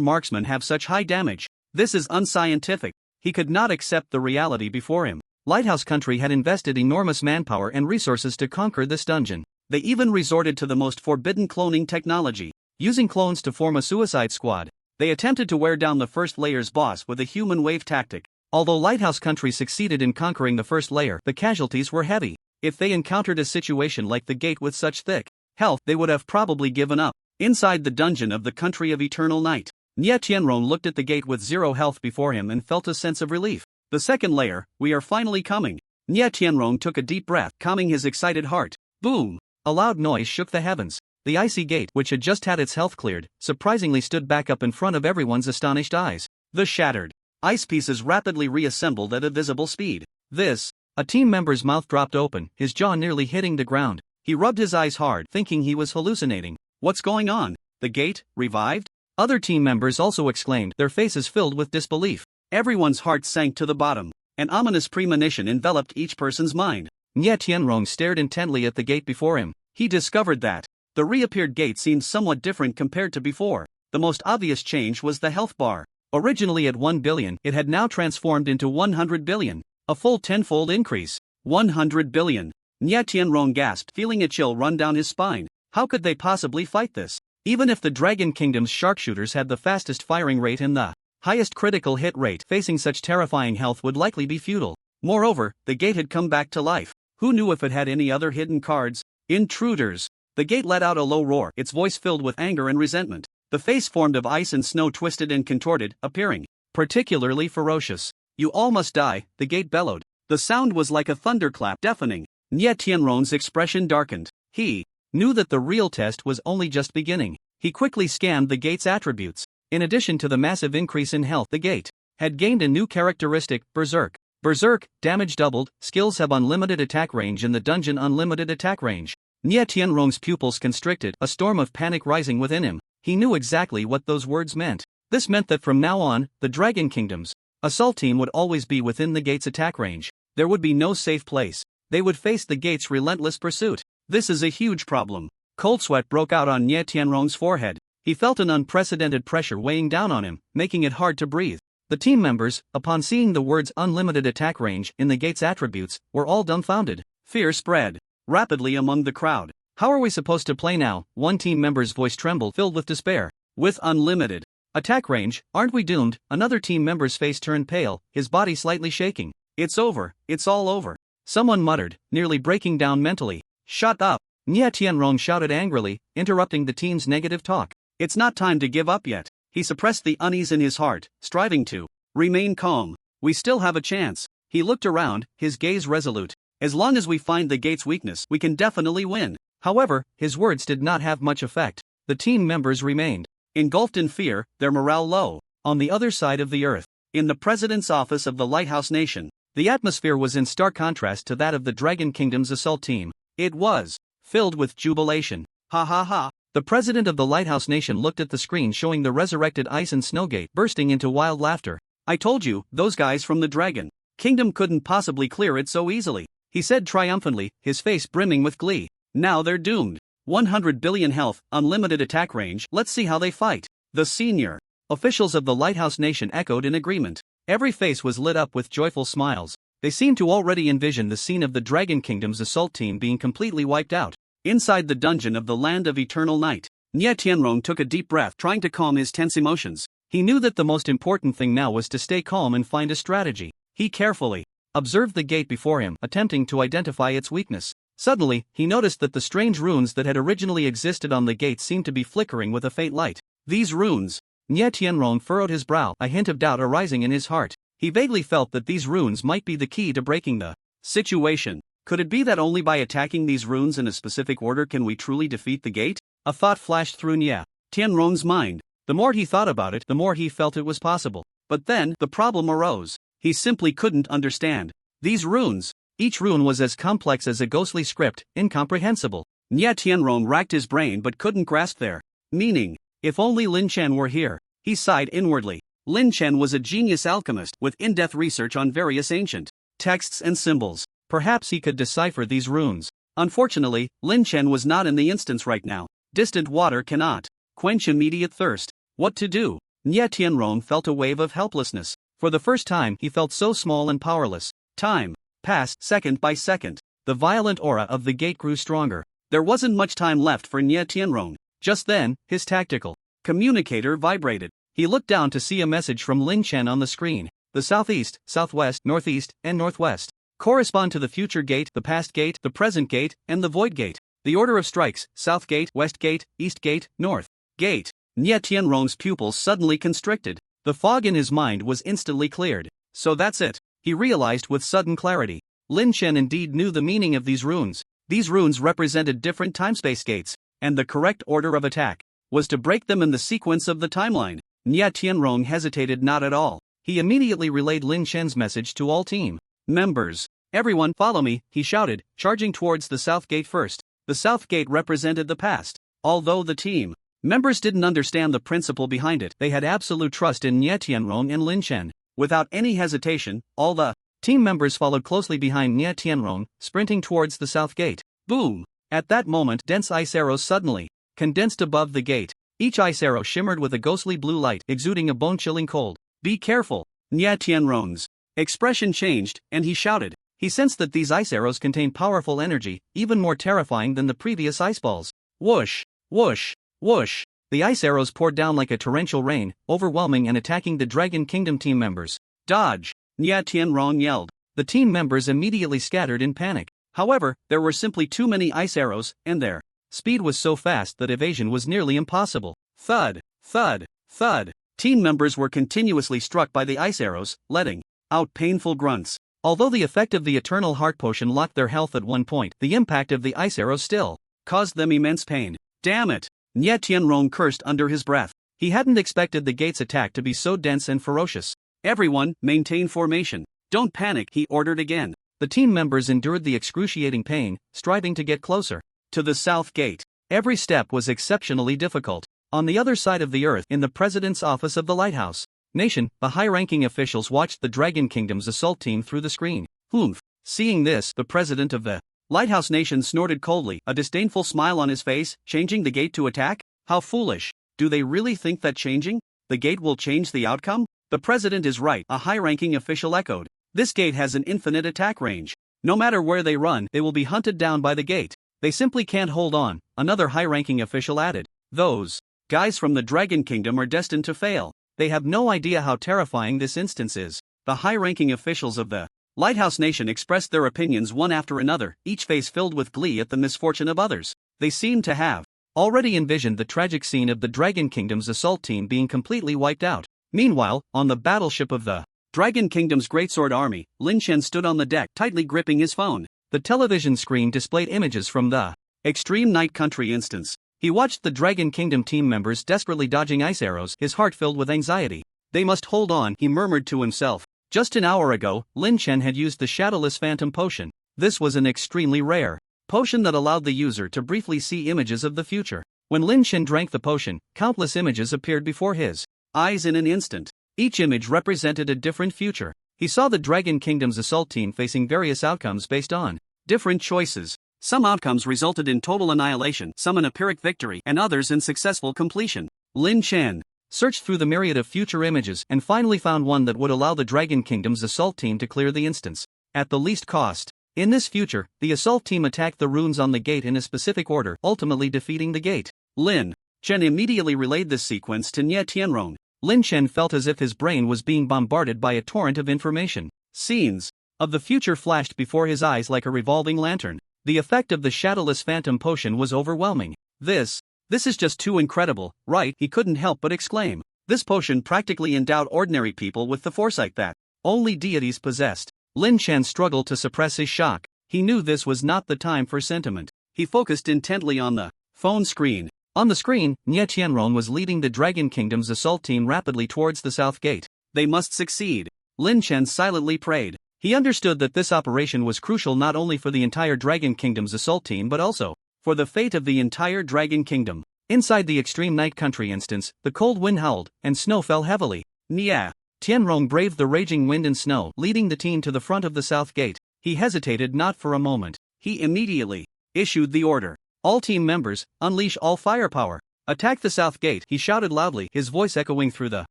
marksmen have such high damage? This is unscientific. He could not accept the reality before him. Lighthouse Country had invested enormous manpower and resources to conquer this dungeon. They even resorted to the most forbidden cloning technology, using clones to form a suicide squad. They attempted to wear down the first layer's boss with a human wave tactic. Although Lighthouse Country succeeded in conquering the first layer, the casualties were heavy. If they encountered a situation like the gate with such thick health, they would have probably given up. Inside the dungeon of the Country of Eternal Night, Nye Tianrong looked at the gate with 0 health before him and felt a sense of relief. The second layer, we are finally coming. Nye Tianrong took a deep breath, calming his excited heart. Boom! A loud noise shook the heavens. The icy gate, which had just had its health cleared, surprisingly stood back up in front of everyone's astonished eyes. The shattered ice pieces rapidly reassembled at a visible speed. A team member's mouth dropped open, his jaw nearly hitting the ground. He rubbed his eyes hard, thinking he was hallucinating. What's going on? The gate, revived? Other team members also exclaimed, their faces filled with disbelief. Everyone's heart sank to the bottom. An ominous premonition enveloped each person's mind. Nye Tianrong stared intently at the gate before him. He discovered that the reappeared gate seemed somewhat different compared to before. The most obvious change was the health bar. Originally at 1 billion, it had now transformed into 100 billion. A full 10-fold increase. 100 billion. Nye Tianrong gasped, feeling a chill run down his spine. How could they possibly fight this? Even if the Dragon Kingdom's sharpshooters had the fastest firing rate and the highest critical hit rate, facing such terrifying health would likely be futile. Moreover, the gate had come back to life. Who knew if it had any other hidden cards? Intruders! The gate let out a low roar, its voice filled with anger and resentment. The face formed of ice and snow twisted and contorted, appearing particularly ferocious. You all must die, the gate bellowed. The sound was like a thunderclap, deafening. Nye Tianrong's expression darkened. He knew that the real test was only just beginning. He quickly scanned the gate's attributes. In addition to the massive increase in health, the gate had gained a new characteristic, Berserk. Berserk, damage doubled, skills have unlimited attack range in the dungeon, unlimited attack range. Nye Tianrong's pupils constricted, a storm of panic rising within him. He knew exactly what those words meant. This meant that from now on, the Dragon Kingdom's assault team would always be within the gate's attack range. There would be no safe place. They would face the gate's relentless pursuit. This is a huge problem. Cold sweat broke out on Nye Tianrong's forehead. He felt an unprecedented pressure weighing down on him, making it hard to breathe. The team members, upon seeing the words unlimited attack range in the gate's attributes, were all dumbfounded. Fear spread rapidly among the crowd. How are we supposed to play now? One team member's voice trembled, filled with despair. With unlimited attack range, aren't we doomed? Another team member's face turned pale, his body slightly shaking. It's over, it's all over. Someone muttered, nearly breaking down mentally. Shut up! Nye Tianrong shouted angrily, interrupting the team's negative talk. It's not time to give up yet. He suppressed the unease in his heart, striving to remain calm. We still have a chance. He looked around, his gaze resolute. As long as we find the gate's weakness, we can definitely win. However, his words did not have much effect. The team members remained engulfed in fear, their morale low. On the other side of the earth, in the president's office of the Lighthouse Nation, the atmosphere was in stark contrast to that of the Dragon Kingdom's assault team. It was filled with jubilation. Ha ha ha! The president of the Lighthouse Nation looked at the screen showing the resurrected ice and snow gate, bursting into wild laughter. I told you, those guys from the Dragon Kingdom couldn't possibly clear it so easily, he said triumphantly, his face brimming with glee. Now they're doomed. 100 billion health, unlimited attack range, let's see how they fight. The senior officials of the Lighthouse Nation echoed in agreement. Every face was lit up with joyful smiles. They seemed to already envision the scene of the Dragon Kingdom's assault team being completely wiped out. Inside the dungeon of the Land of Eternal Night, Nye Tianrong took a deep breath, trying to calm his tense emotions. He knew that the most important thing now was to stay calm and find a strategy. He carefully observed the gate before him, attempting to identify its weakness. Suddenly, he noticed that the strange runes that had originally existed on the gate seemed to be flickering with a faint light. These runes? Nye Tianrong furrowed his brow, a hint of doubt arising in his heart. He vaguely felt that these runes might be the key to breaking the situation. Could it be that only by attacking these runes in a specific order can we truly defeat the gate? A thought flashed through Nye Tianrong's mind. The more he thought about it, the more he felt it was possible. But then, the problem arose. He simply couldn't understand these runes. Each rune was as complex as a ghostly script, incomprehensible. Nye Tianrong racked his brain but couldn't grasp their meaning. If only Lin Chen were here. He sighed inwardly. Lin Chen was a genius alchemist with in-depth research on various ancient texts and symbols. Perhaps he could decipher these runes. Unfortunately, Lin Chen was not in the instance right now. Distant water cannot quench immediate thirst. What to do? Nye Tianrong felt a wave of helplessness. For the first time, he felt so small and powerless. Time passed second by second. The violent aura of the gate grew stronger. There wasn't much time left for Nye Tianrong. Just then, his tactical communicator vibrated. He looked down to see a message from Lin Chen on the screen. The southeast, southwest, northeast, and northwest correspond to the future gate, the past gate, the present gate, and the void gate. The order of strikes: south gate, west gate, east gate, north gate. Nye Tianrong's pupils suddenly constricted. The fog in his mind was instantly cleared. So that's it, he realized with sudden clarity. Lin Chen indeed knew the meaning of these runes. These runes represented different time-space gates, and the correct order of attack was to break them in the sequence of the timeline. Nye Tianrong hesitated not at all. He immediately relayed Lin Chen's message to all team members. Everyone, follow me, he shouted, charging towards the south gate first. The south gate represented the past. Although the team members didn't understand the principle behind it, they had absolute trust in Nye Tianrong and Lin Chen. Without any hesitation, all the team members followed closely behind Nye Tianrong, sprinting towards the south gate. Boom! At that moment, dense ice arrows suddenly condensed above the gate. Each ice arrow shimmered with a ghostly blue light, exuding a bone-chilling cold. Be careful! Nye Tianrong's expression changed, and he shouted. He sensed that these ice arrows contained powerful energy, even more terrifying than the previous ice balls. Whoosh! Whoosh! Whoosh! The ice arrows poured down like a torrential rain, overwhelming and attacking the Dragon Kingdom team members. Dodge! Nye Tianrong yelled. The team members immediately scattered in panic. However, there were simply too many ice arrows, and their speed was so fast that evasion was nearly impossible. Thud! Thud! Thud! Team members were continuously struck by the ice arrows, letting out painful grunts. Although the effect of the Eternal Heart Potion locked their health at one point, the impact of the ice arrows still caused them immense pain. Damn it! Nye Tianrong cursed under his breath. He hadn't expected the gate's attack to be so dense and ferocious. Everyone, maintain formation. Don't panic, he ordered again. The team members endured the excruciating pain, striving to get closer to the south gate. Every step was exceptionally difficult. On the other side of the earth, in the president's office of the Lighthouse Nation, the high-ranking officials watched the Dragon Kingdom's assault team through the screen. Humph! Seeing this, the president of the Lighthouse Nation snorted coldly, a disdainful smile on his face. Changing the gate to attack? How foolish! Do they really think that changing the gate will change the outcome? The president is right, a high-ranking official echoed. This gate has an infinite attack range. No matter where they run, they will be hunted down by the gate. They simply can't hold on, another high-ranking official added. Those guys from the Dragon Kingdom are destined to fail. They have no idea how terrifying this instance is. The high-ranking officials of the Lighthouse Nation expressed their opinions one after another, each face filled with glee at the misfortune of others. They seemed to have already envisioned the tragic scene of the Dragon Kingdom's assault team being completely wiped out. Meanwhile, on the battleship of the Dragon Kingdom's Greatsword Army, Lin Chen stood on the deck, tightly gripping his phone. The television screen displayed images from the Extreme Night Country instance. He watched the Dragon Kingdom team members desperately dodging ice arrows, his heart filled with anxiety. They must hold on, he murmured to himself. Just an hour ago, Lin Chen had used the Shadowless Phantom Potion. This was an extremely rare potion that allowed the user to briefly see images of the future. When Lin Chen drank the potion, countless images appeared before his eyes in an instant. Each image represented a different future. He saw the Dragon Kingdom's assault team facing various outcomes based on different choices. Some outcomes resulted in total annihilation, some in a Pyrrhic victory, and others in successful completion. Lin Chen searched through the myriad of future images and finally found one that would allow the Dragon Kingdom's assault team to clear the instance at the least cost. In this future, the assault team attacked the runes on the gate in a specific order, ultimately defeating the gate. Lin Chen immediately relayed this sequence to Nie Tianrong. Lin Chen felt as if his brain was being bombarded by a torrent of information. Scenes of the future flashed before his eyes like a revolving lantern. The effect of the shadowless phantom potion was overwhelming. This is just too incredible, right? He couldn't help but exclaim. This potion practically endowed ordinary people with the foresight that only deities possessed. Lin Chen struggled to suppress his shock. He knew this was not the time for sentiment. He focused intently on the phone screen. On the screen, Nie Tianrong was leading the Dragon Kingdom's assault team rapidly towards the south gate. They must succeed. Lin Chen silently prayed. He understood that this operation was crucial not only for the entire Dragon Kingdom's assault team but also for the fate of the entire Dragon Kingdom. Inside the extreme night country instance, the cold wind howled, and snow fell heavily. Nie Tianrong braved the raging wind and snow, leading the team to the front of the south gate. He hesitated not for a moment. He immediately issued the order. All team members, unleash all firepower. Attack the south gate, he shouted loudly, his voice echoing through the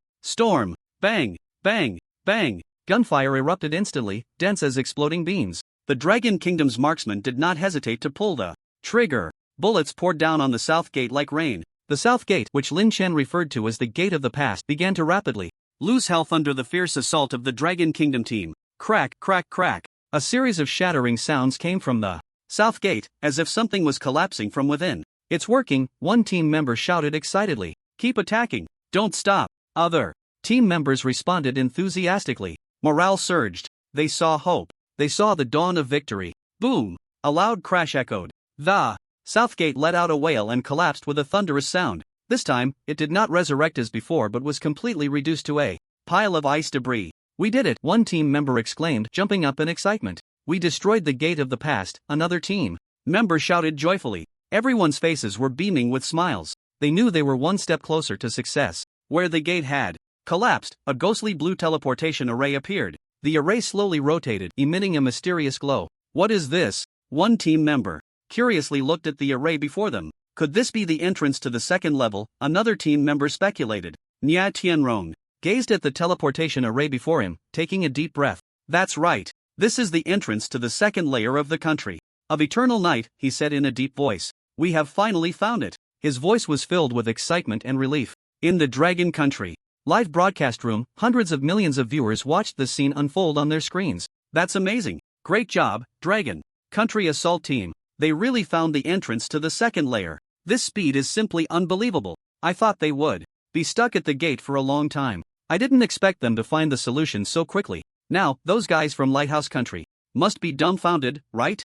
storm. Bang, bang, bang. Gunfire erupted instantly, dense as exploding beams. The Dragon Kingdom's marksmen did not hesitate to pull the trigger. Bullets poured down on the south gate like rain. The south gate, which Lin Chen referred to as the Gate of the Past, began to rapidly lose health under the fierce assault of the Dragon Kingdom team. Crack, crack, crack. A series of shattering sounds came from the south gate, as if something was collapsing from within. It's working, one team member shouted excitedly. Keep attacking. Don't stop. Other team members responded enthusiastically. Morale surged. They saw hope. They saw the dawn of victory. Boom! A loud crash echoed. The south gate let out a wail and collapsed with a thunderous sound. This time, it did not resurrect as before but was completely reduced to a pile of ice debris. We did it, one team member exclaimed, jumping up in excitement. We destroyed the Gate of the Past, another team member shouted joyfully. Everyone's faces were beaming with smiles. They knew they were one step closer to success. Where the gate had collapsed, a ghostly blue teleportation array appeared. The array slowly rotated, emitting a mysterious glow. What is this? One team member curiously looked at the array before them. Could this be the entrance to the second level? Another team member speculated. Nie Tianrong gazed at the teleportation array before him, taking a deep breath. That's right. This is the entrance to the second layer of the country of eternal night, he said in a deep voice. We have finally found it. His voice was filled with excitement and relief. In the Dragon Country live broadcast room, hundreds of millions of viewers watched this scene unfold on their screens. That's amazing. Great job, Dragon Country Assault Team. They really found the entrance to the second layer. This speed is simply unbelievable. I thought they would be stuck at the gate for a long time. I didn't expect them to find the solution so quickly. Now, those guys from Lighthouse Country must be dumbfounded, right?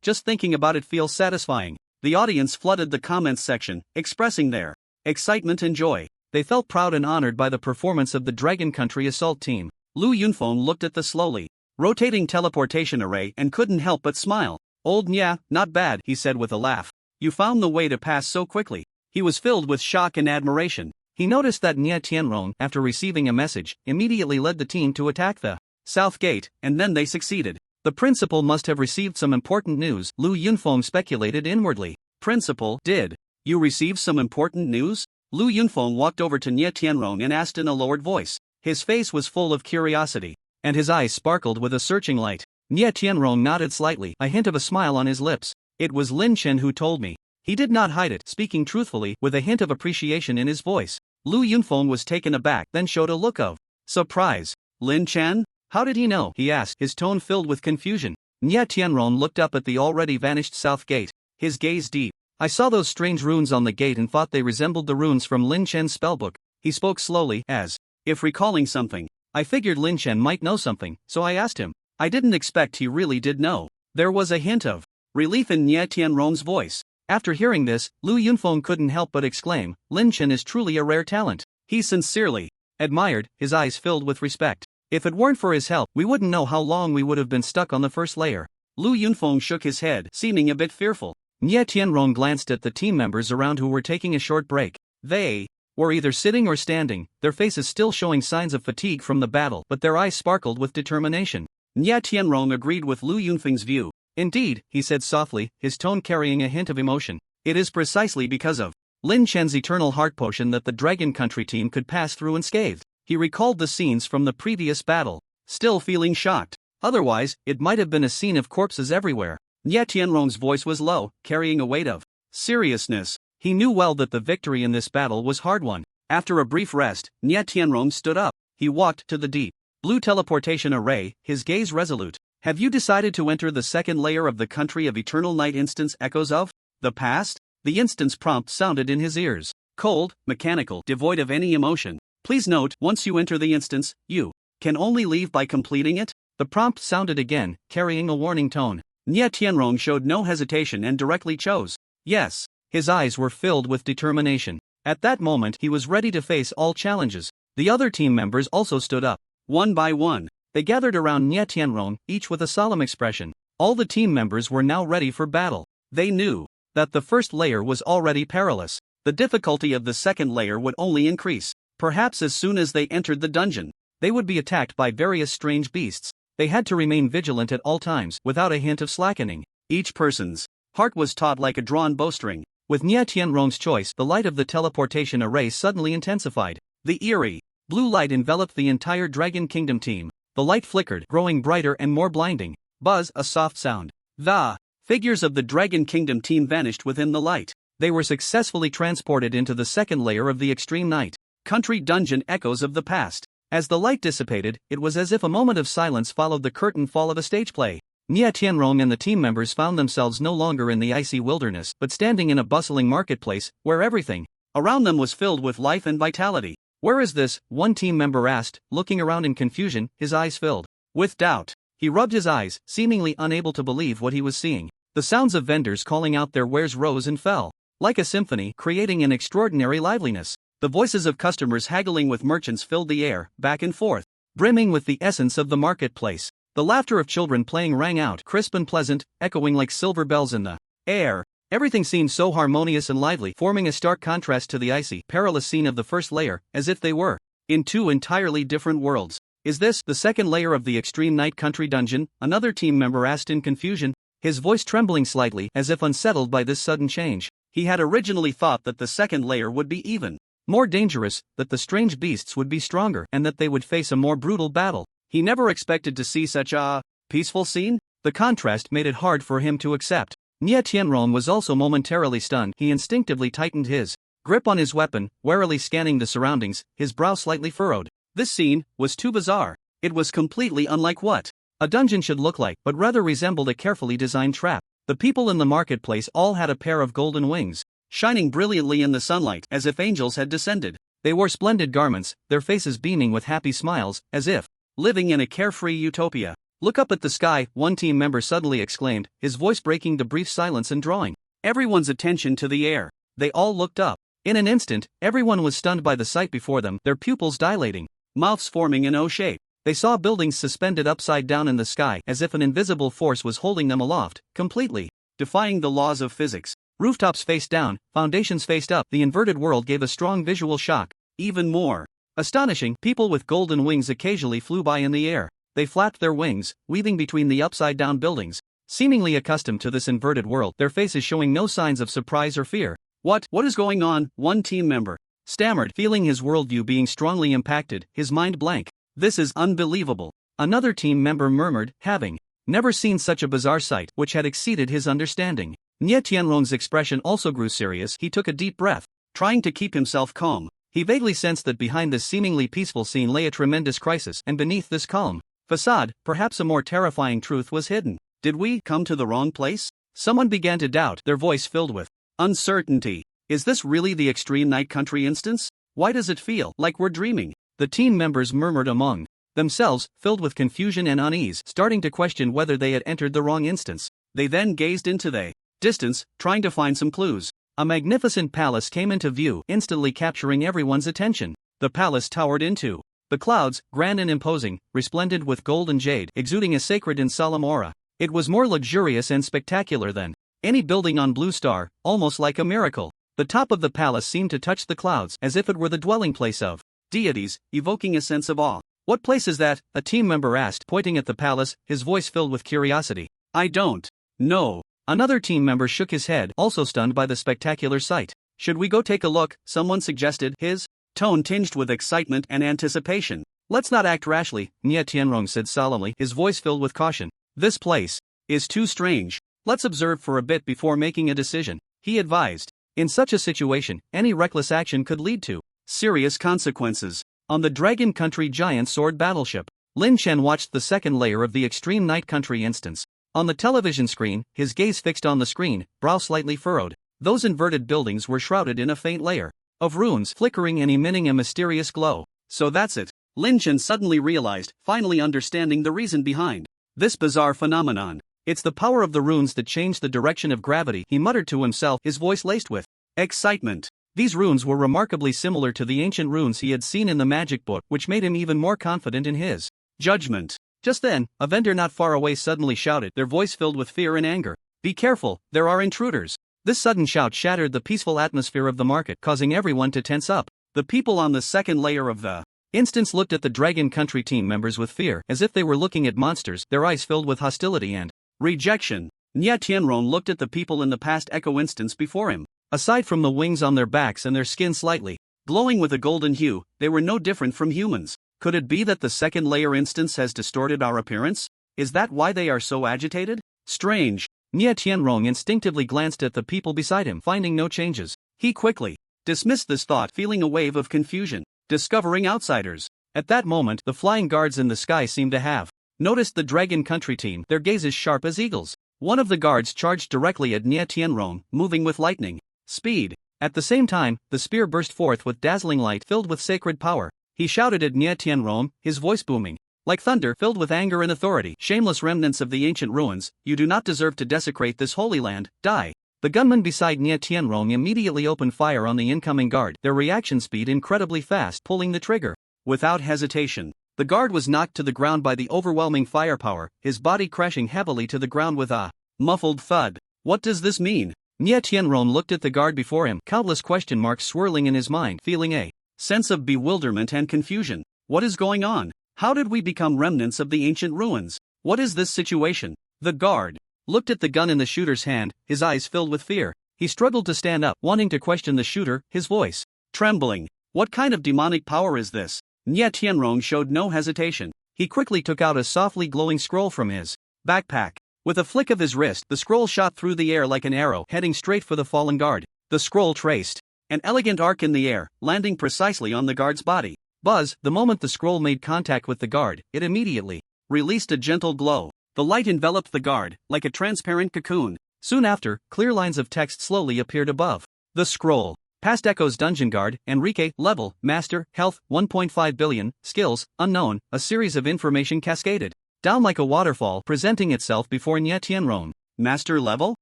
Just thinking about it feels satisfying. The audience flooded the comments section, expressing their excitement and joy. They felt proud and honored by the performance of the Dragon Country Assault Team. Lu Yunfeng looked at the slowly rotating teleportation array and couldn't help but smile. Old Nya, not bad, he said with a laugh. You found the way to pass so quickly. He was filled with shock and admiration. He noticed that Nie Tianrong, after receiving a message, immediately led the team to attack the south gate, and then they succeeded. The principal must have received some important news, Lu Yunfeng speculated inwardly. Principal, did you receive some important news? Lu Yunfeng walked over to Nie Tianrong and asked in a lowered voice. His face was full of curiosity, and his eyes sparkled with a searching light. Nie Tianrong nodded slightly, a hint of a smile on his lips. It was Lin Chen who told me. He did not hide it, speaking truthfully, with a hint of appreciation in his voice. Lu Yunfeng was taken aback, then showed a look of surprise. Lin Chen? How did he know? He asked, his tone filled with confusion. Nie Tianrong looked up at the already vanished south gate, his gaze deep. I saw those strange runes on the gate and thought they resembled the runes from Lin Chen's spellbook. He spoke slowly, as if recalling something. I figured Lin Chen might know something, so I asked him. I didn't expect he really did know. There was a hint of relief in Nie Tianrong's voice. After hearing this, Lu Yunfeng couldn't help but exclaim, Lin Chen is truly a rare talent. He sincerely admired, his eyes filled with respect. If it weren't for his help, we wouldn't know how long we would have been stuck on the first layer. Lu Yunfeng shook his head, seeming a bit fearful. Nie Tianrong glanced at the team members around who were taking a short break. They were either sitting or standing, their faces still showing signs of fatigue from the battle, but their eyes sparkled with determination. Nie Tianrong agreed with Lu Yunfeng's view. Indeed, he said softly, his tone carrying a hint of emotion. It is precisely because of Lin Chen's eternal heart potion that the Dragon Country team could pass through unscathed. He recalled the scenes from the previous battle, still feeling shocked. Otherwise, it might have been a scene of corpses everywhere. Nye Tianrong's voice was low, carrying a weight of seriousness. He knew well that the victory in this battle was hard-won. After a brief rest, Nye Tianrong stood up. He walked to the deep blue teleportation array, his gaze resolute. Have you decided to enter the second layer of the country of eternal night? Instance echoes of the past? The instance prompt sounded in his ears. Cold, mechanical, devoid of any emotion. Please note, once you enter the instance, you can only leave by completing it. The prompt sounded again, carrying a warning tone. Nye Tianrong showed no hesitation and directly chose yes. His eyes were filled with determination. At that moment he was ready to face all challenges. The other team members also stood up. One by one, they gathered around Nye Tianrong, each with a solemn expression. All the team members were now ready for battle. They knew that the first layer was already perilous. The difficulty of the second layer would only increase. Perhaps as soon as they entered the dungeon, they would be attacked by various strange beasts. They had to remain vigilant at all times, without a hint of slackening. Each person's heart was taut like a drawn bowstring. With Nye Tianrong's choice, the light of the teleportation array suddenly intensified. The eerie blue light enveloped the entire Dragon Kingdom team. The light flickered, growing brighter and more blinding. Buzz, a soft sound. The figures of the Dragon Kingdom team vanished within the light. They were successfully transported into the second layer of the extreme night country dungeon. Echoes of the past. As the light dissipated, it was as if a moment of silence followed the curtain fall of a stage play. Nye Tianrong and the team members found themselves no longer in the icy wilderness, but standing in a bustling marketplace, where everything around them was filled with life and vitality. Where is this? One team member asked, looking around in confusion, his eyes filled with doubt. He rubbed his eyes, seemingly unable to believe what he was seeing. The sounds of vendors calling out their wares rose and fell, like a symphony, creating an extraordinary liveliness. The voices of customers haggling with merchants filled the air, back and forth, brimming with the essence of the marketplace. The laughter of children playing rang out, crisp and pleasant, echoing like silver bells in the air. Everything seemed so harmonious and lively, forming a stark contrast to the icy, perilous scene of the first layer, as if they were in two entirely different worlds. Is this the second layer of the extreme night country dungeon? Another team member asked in confusion, his voice trembling slightly, as if unsettled by this sudden change. He had originally thought that the second layer would be even more dangerous, that the strange beasts would be stronger, and that they would face a more brutal battle. He never expected to see such a peaceful scene. The contrast made it hard for him to accept. Nye Tianrong was also momentarily stunned. He instinctively tightened his grip on his weapon, warily scanning the surroundings, his brow slightly furrowed. This scene was too bizarre. It was completely unlike what a dungeon should look like, but rather resembled a carefully designed trap. The people in the marketplace all had a pair of golden wings, shining brilliantly in the sunlight, as if angels had descended. They wore splendid garments, their faces beaming with happy smiles, as if living in a carefree utopia. Look up at the sky, one team member suddenly exclaimed, his voice breaking the brief silence and drawing everyone's attention to the air. They all looked up. In an instant, everyone was stunned by the sight before them, their pupils dilating, mouths forming in O shape. They saw buildings suspended upside down in the sky, as if an invisible force was holding them aloft, completely defying the laws of physics. Rooftops faced down, foundations faced up. The inverted world gave a strong visual shock. Even more astonishing, people with golden wings occasionally flew by in the air. They flapped their wings, weaving between the upside-down buildings. Seemingly accustomed to this inverted world, their faces showing no signs of surprise or fear. What is going on? One team member stammered, feeling his worldview being strongly impacted, his mind blank. This is unbelievable. Another team member murmured, having never seen such a bizarre sight, which had exceeded his understanding. Nye Tianrong's expression also grew serious. He took a deep breath, trying to keep himself calm. He vaguely sensed that behind this seemingly peaceful scene lay a tremendous crisis, and beneath this calm facade, perhaps a more terrifying truth was hidden. Did we come to the wrong place? Someone began to doubt, their voice filled with uncertainty. Is this really the extreme night country instance? Why does it feel like we're dreaming? The team members murmured among themselves, filled with confusion and unease, starting to question whether they had entered the wrong instance. They then gazed into the distance, trying to find some clues. A magnificent palace came into view, instantly capturing everyone's attention. The palace towered into the clouds, grand and imposing, resplendent with gold and jade, exuding a sacred and solemn aura. It was more luxurious and spectacular than any building on Blue Star, almost like a miracle. The top of the palace seemed to touch the clouds, as if it were the dwelling place of deities, evoking a sense of awe. What place is that? A team member asked, pointing at the palace, his voice filled with curiosity. I don't No. Another team member shook his head, also stunned by the spectacular sight. Should we go take a look? Someone suggested, his tone tinged with excitement and anticipation. Let's not act rashly, Nie Tianrong said solemnly, his voice filled with caution. This place is too strange. Let's observe for a bit before making a decision, he advised. In such a situation, any reckless action could lead to serious consequences. On the Dragon Country giant sword battleship, Lin Chen watched the second layer of the Extreme Night Country instance. On the television screen, his gaze fixed on the screen, brow slightly furrowed. Those inverted buildings were shrouded in a faint layer of runes flickering and emitting a mysterious glow. So that's it. Lin Chen suddenly realized, finally understanding the reason behind this bizarre phenomenon. It's the power of the runes that changed the direction of gravity, he muttered to himself, his voice laced with excitement. These runes were remarkably similar to the ancient runes he had seen in the magic book, which made him even more confident in his judgment. Just then, a vendor not far away suddenly shouted, their voice filled with fear and anger. Be careful, there are intruders. This sudden shout shattered the peaceful atmosphere of the market, causing everyone to tense up. The people on the second layer of the instance looked at the Dragon Country team members with fear, as if they were looking at monsters, their eyes filled with hostility and rejection. Nie Tianrong looked at the people in the past echo instance before him. Aside from the wings on their backs and their skin slightly glowing with a golden hue, they were no different from humans. Could it be that the second layer instance has distorted our appearance? Is that why they are so agitated? Strange. Nie Tianrong instinctively glanced at the people beside him, finding no changes. He quickly dismissed this thought, feeling a wave of confusion. Discovering outsiders. At that moment, the flying guards in the sky seemed to have noticed the Dragon Country team, their gazes sharp as eagles. One of the guards charged directly at Nie Tianrong, moving with lightning speed. At the same time, the spear burst forth with dazzling light filled with sacred power. He shouted at Nie Tianrong, his voice booming like thunder, filled with anger and authority. Shameless remnants of the ancient ruins, you do not deserve to desecrate this holy land, die. The gunman beside Nie Tianrong immediately opened fire on the incoming guard, their reaction speed incredibly fast, pulling the trigger. Without hesitation, the guard was knocked to the ground by the overwhelming firepower, his body crashing heavily to the ground with a muffled thud. What does this mean? Nie Tianrong looked at the guard before him, countless question marks swirling in his mind, feeling a sense of bewilderment and confusion. What is going on? How did we become remnants of the ancient ruins? What is this situation? The guard looked at the gun in the shooter's hand, his eyes filled with fear. He struggled to stand up, wanting to question the shooter, his voice trembling. What kind of demonic power is this? Nie Tianrong showed no hesitation. He quickly took out a softly glowing scroll from his backpack. With a flick of his wrist, the scroll shot through the air like an arrow, heading straight for the fallen guard. The scroll traced an elegant arc in the air, landing precisely on the guard's body. Buzz, the moment the scroll made contact with the guard, it immediately released a gentle glow. The light enveloped the guard, like a transparent cocoon. Soon after, clear lines of text slowly appeared above the scroll. Past Echo's Dungeon Guard, Enrique, level, Master, Health, 1.5 billion, Skills, Unknown. A series of information cascaded down like a waterfall, presenting itself before Nie Tianrong. Master level?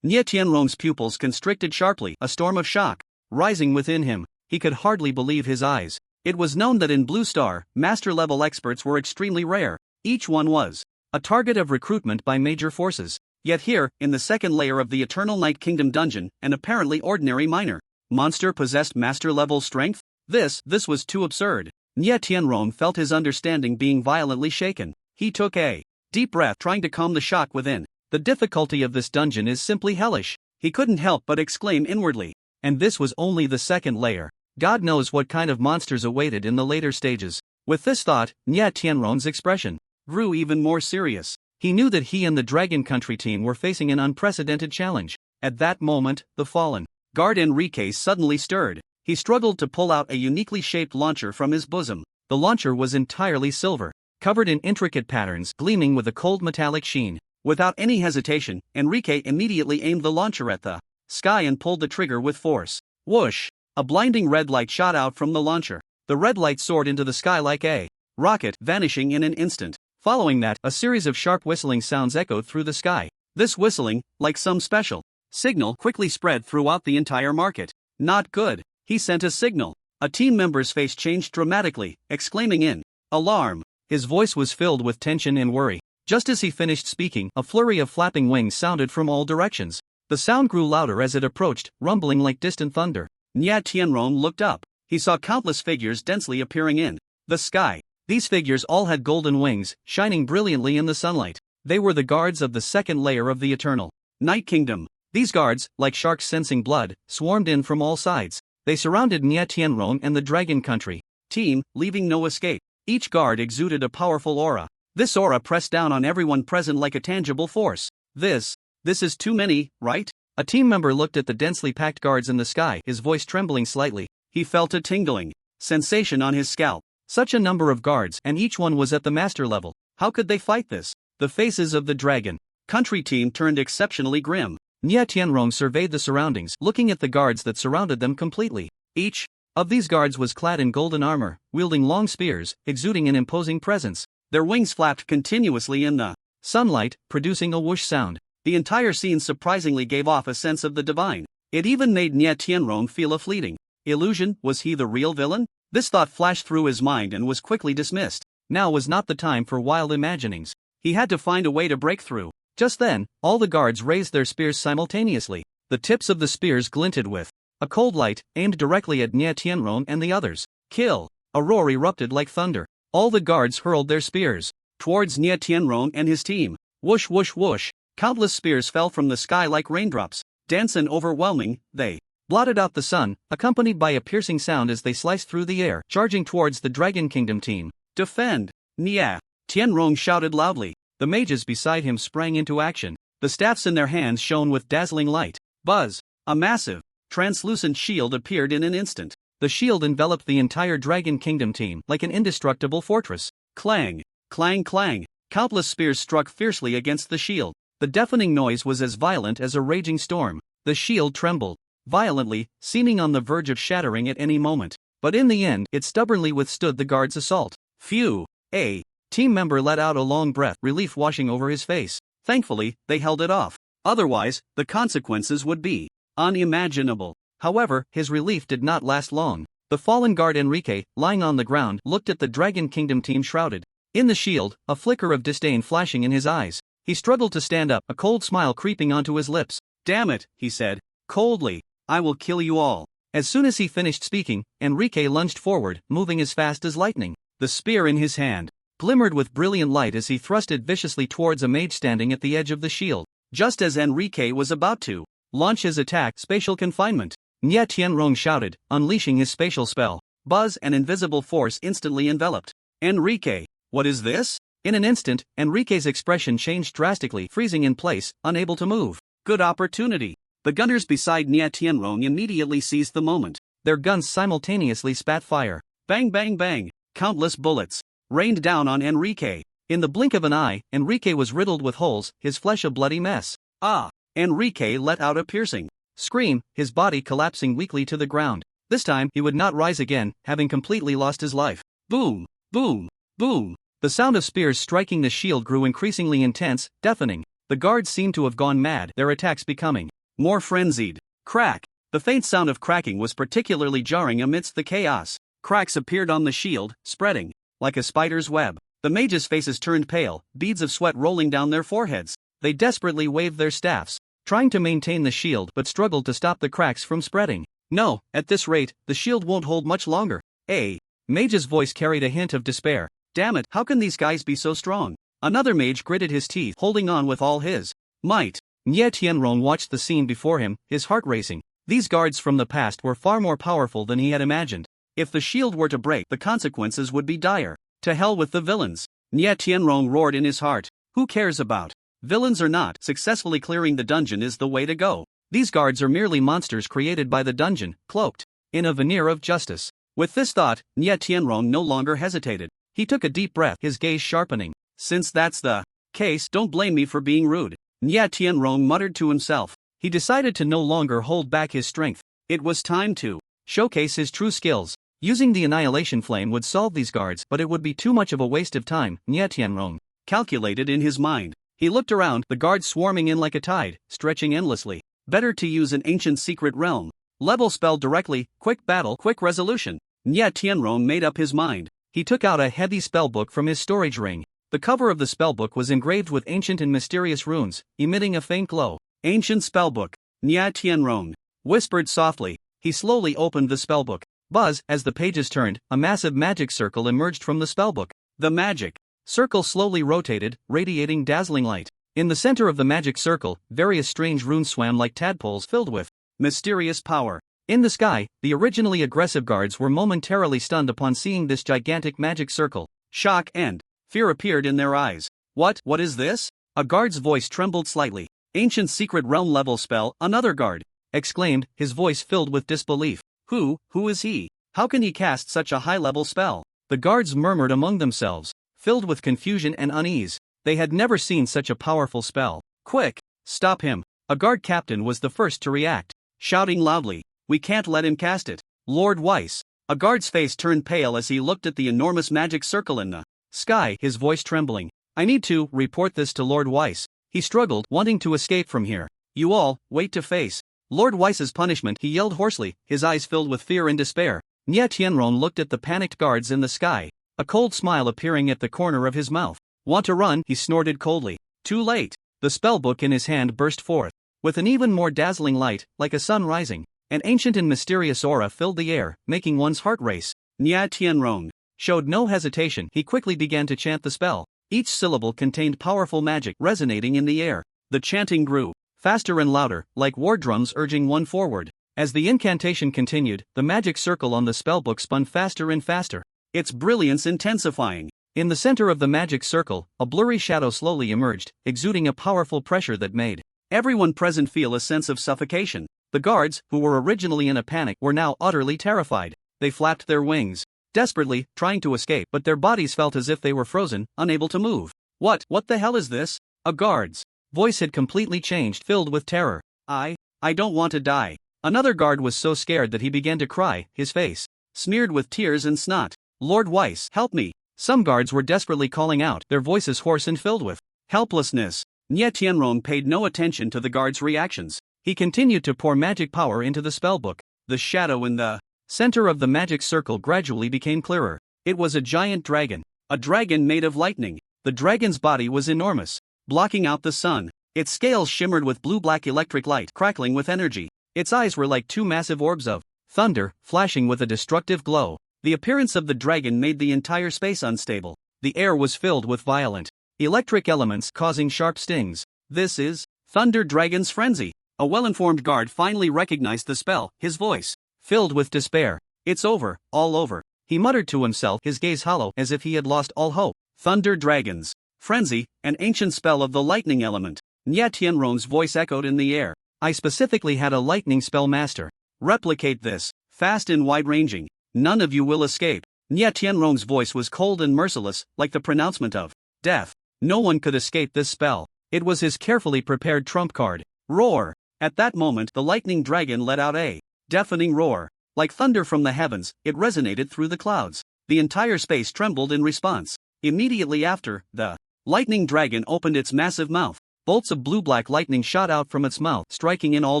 Nie Tianrong's pupils constricted sharply, a storm of shock rising within him. He could hardly believe his eyes. It was known that in Blue Star, master-level experts were extremely rare. Each one was a target of recruitment by major forces. Yet here, in the second layer of the Eternal Night Kingdom dungeon, an apparently ordinary minor monster possessed master-level strength? This was too absurd. Nie Tianrong felt his understanding being violently shaken. He took a deep breath, trying to calm the shock within. The difficulty of this dungeon is simply hellish. He couldn't help but exclaim inwardly. And this was only the second layer. God knows what kind of monsters awaited in the later stages. With this thought, Nie Tianrong's expression grew even more serious. He knew that he and the Dragon Country team were facing an unprecedented challenge. At that moment, the fallen guard Enrique suddenly stirred. He struggled to pull out a uniquely shaped launcher from his bosom. The launcher was entirely silver, covered in intricate patterns, gleaming with a cold metallic sheen. Without any hesitation, Enrique immediately aimed the launcher at the sky and pulled the trigger with force. Whoosh! A blinding red light shot out from the launcher. The red light soared into the sky like a rocket, vanishing in an instant. Following that, a series of sharp whistling sounds echoed through the sky. This whistling, like some special signal, quickly spread throughout the entire market. Not good. He sent a signal. A team member's face changed dramatically, exclaiming in alarm. His voice was filled with tension and worry. Just as he finished speaking, a flurry of flapping wings sounded from all directions. The sound grew louder as it approached, rumbling like distant thunder. Nie Tianrong looked up. He saw countless figures densely appearing in the sky. These figures all had golden wings, shining brilliantly in the sunlight. They were the guards of the second layer of the Eternal Night Kingdom. These guards, like sharks sensing blood, swarmed in from all sides. They surrounded Nye Tianrong and the Dragon Country team, leaving no escape. Each guard exuded a powerful aura. This aura pressed down on everyone present like a tangible force. This is too many, right? A team member looked at the densely packed guards in the sky, his voice trembling slightly. He felt a tingling sensation on his scalp. Such a number of guards, and each one was at the master level. How could they fight this? The faces of the Dragon Country team turned exceptionally grim. Nye Tianrong surveyed the surroundings, looking at the guards that surrounded them completely. Each of these guards was clad in golden armor, wielding long spears, exuding an imposing presence. Their wings flapped continuously in the sunlight, producing a whoosh sound. The entire scene surprisingly gave off a sense of the divine. It even made Nye Tianrong feel a fleeting illusion. Was he the real villain? This thought flashed through his mind and was quickly dismissed. Now was not the time for wild imaginings. He had to find a way to break through. Just then, all the guards raised their spears simultaneously. The tips of the spears glinted with a cold light, aimed directly at Nye Tianrong and the others. Kill! A roar erupted like thunder. All the guards hurled their spears towards Nye Tianrong and his team. Whoosh whoosh whoosh! Countless spears fell from the sky like raindrops. Dense and overwhelming, they blotted out the sun, accompanied by a piercing sound as they sliced through the air, charging towards the Dragon Kingdom team. Defend! Nye Tianrong shouted loudly. The mages beside him sprang into action. The staffs in their hands shone with dazzling light. Buzz! A massive, translucent shield appeared in an instant. The shield enveloped the entire Dragon Kingdom team like an indestructible fortress. Clang! Clang clang! Countless spears struck fiercely against the shield. The deafening noise was as violent as a raging storm. The shield trembled violently, seeming on the verge of shattering at any moment. But in the end, it stubbornly withstood the guards' assault. Phew! A team member let out a long breath, relief washing over his face. Thankfully, they held it off. Otherwise, the consequences would be unimaginable. However, his relief did not last long. The fallen guard Enrique, lying on the ground, looked at the Dragon Kingdom team shrouded in the shield, a flicker of disdain flashing in his eyes. He struggled to stand up, a cold smile creeping onto his lips. Damn it, he said coldly. I will kill you all. As soon as he finished speaking, Enrique lunged forward, moving as fast as lightning. The spear in his hand glimmered with brilliant light as he thrust it viciously towards a mage standing at the edge of the shield. Just as Enrique was about to launch his attack, spatial confinement, Nye Tianrong shouted, unleashing his spatial spell. Buzz, an invisible force instantly enveloped Enrique. What is this? In an instant, Enrique's expression changed drastically, freezing in place, unable to move. Good opportunity. The gunners beside Nye Tianrong immediately seized the moment. Their guns simultaneously spat fire. Bang bang bang! Countless bullets rained down on Enrique. In the blink of an eye, Enrique was riddled with holes, his flesh a bloody mess. Ah! Enrique let out a piercing scream, his body collapsing weakly to the ground. This time, he would not rise again, having completely lost his life. Boom! Boom! Boom! The sound of spears striking the shield grew increasingly intense, deafening. The guards seemed to have gone mad, their attacks becoming more frenzied. Crack! The faint sound of cracking was particularly jarring amidst the chaos. Cracks appeared on the shield, spreading like a spider's web. The mages' faces turned pale, beads of sweat rolling down their foreheads. They desperately waved their staffs, trying to maintain the shield but struggled to stop the cracks from spreading. No, at this rate, the shield won't hold much longer. A mage's voice carried a hint of despair. Damn it, how can these guys be so strong? Another mage gritted his teeth, holding on with all his might. Nye Tianrong watched the scene before him, his heart racing. These guards from the past were far more powerful than he had imagined. If the shield were to break, the consequences would be dire. To hell with the villains! Nye Tianrong roared in his heart. Who cares about villains or not? Successfully clearing the dungeon is the way to go. These guards are merely monsters created by the dungeon, cloaked in a veneer of justice. With this thought, Nye Tianrong no longer hesitated. He took a deep breath, his gaze sharpening. Since that's the case, don't blame me for being rude. Nye Tianrong muttered to himself. He decided to no longer hold back his strength. It was time to showcase his true skills. Using the Annihilation Flame would solve these guards, but it would be too much of a waste of time, Nye Tianrong calculated in his mind. He looked around, the guards swarming in like a tide, stretching endlessly. Better to use an ancient secret realm level spell directly, quick battle, quick resolution. Nye Tianrong made up his mind. He took out a heavy spellbook from his storage ring. The cover of the spellbook was engraved with ancient and mysterious runes, emitting a faint glow. Ancient spellbook. Nye Tianrong whispered softly. He slowly opened the spellbook. Buzz, as the pages turned, a massive magic circle emerged from the spellbook. The magic circle slowly rotated, radiating dazzling light. In the center of the magic circle, various strange runes swam like tadpoles filled with mysterious power. In the sky, the originally aggressive guards were momentarily stunned upon seeing this gigantic magic circle. Shock and fear appeared in their eyes. What is this? A guard's voice trembled slightly. Ancient secret realm level spell, another guard exclaimed, his voice filled with disbelief. Who is he? How can he cast such a high-level spell? The guards murmured among themselves, filled with confusion and unease. They had never seen such a powerful spell. Quick, stop him. A guard captain was the first to react, shouting loudly, "We can't let him cast it." Lord Weiss. A guard's face turned pale as he looked at the enormous magic circle in the sky, his voice trembling. "I need to report this to Lord Weiss." He struggled, wanting to escape from here. "You all, wait to face Lord Weiss's punishment," he yelled hoarsely, his eyes filled with fear and despair. Nye Tianron looked at the panicked guards in the sky, a cold smile appearing at the corner of his mouth. "Want to run?" he snorted coldly. Too late. The spellbook in his hand burst forth. With an even more dazzling light, like a sun rising, an ancient and mysterious aura filled the air, making one's heart race. Nye Tianron showed no hesitation. He quickly began to chant the spell. Each syllable contained powerful magic resonating in the air. The chanting grew faster and louder, like war drums urging one forward. As the incantation continued, the magic circle on the spellbook spun faster and faster, its brilliance intensifying. In the center of the magic circle, a blurry shadow slowly emerged, exuding a powerful pressure that made everyone present feel a sense of suffocation. The guards, who were originally in a panic, were now utterly terrified. They flapped their wings, desperately, trying to escape, but their bodies felt as if they were frozen, unable to move. What the hell is this? A guard's voice had completely changed, filled with terror. I don't want to die." Another guard was so scared that he began to cry, his face smeared with tears and snot. "Lord Weiss, help me." Some guards were desperately calling out, their voices hoarse and filled with helplessness. Nye Tianron paid no attention to the guards' reactions. He continued to pour magic power into the spellbook. The shadow in the center of the magic circle gradually became clearer. It was a giant dragon. A dragon made of lightning. The dragon's body was enormous, blocking out the sun. Its scales shimmered with blue-black electric light, crackling with energy. Its eyes were like two massive orbs of thunder, flashing with a destructive glow. The appearance of the dragon made the entire space unstable. The air was filled with violent electric elements causing sharp stings. "This is Thunder Dragon's Frenzy." A well-informed guard finally recognized the spell, his voice filled with despair. "It's over, all over," he muttered to himself, his gaze hollow as if he had lost all hope. Thunder Dragon's Frenzy, an ancient spell of the lightning element. Nye Tianron's voice echoed in the air. "I specifically had a lightning spell master replicate this, fast and wide-ranging. None of you will escape." Nye Tianron's voice was cold and merciless, like the pronouncement of death. No one could escape this spell. It was his carefully prepared trump card. Roar! At that moment, the lightning dragon let out a deafening roar. Like thunder from the heavens, it resonated through the clouds. The entire space trembled in response. Immediately after, the lightning dragon opened its massive mouth. Bolts of blue-black lightning shot out from its mouth, striking in all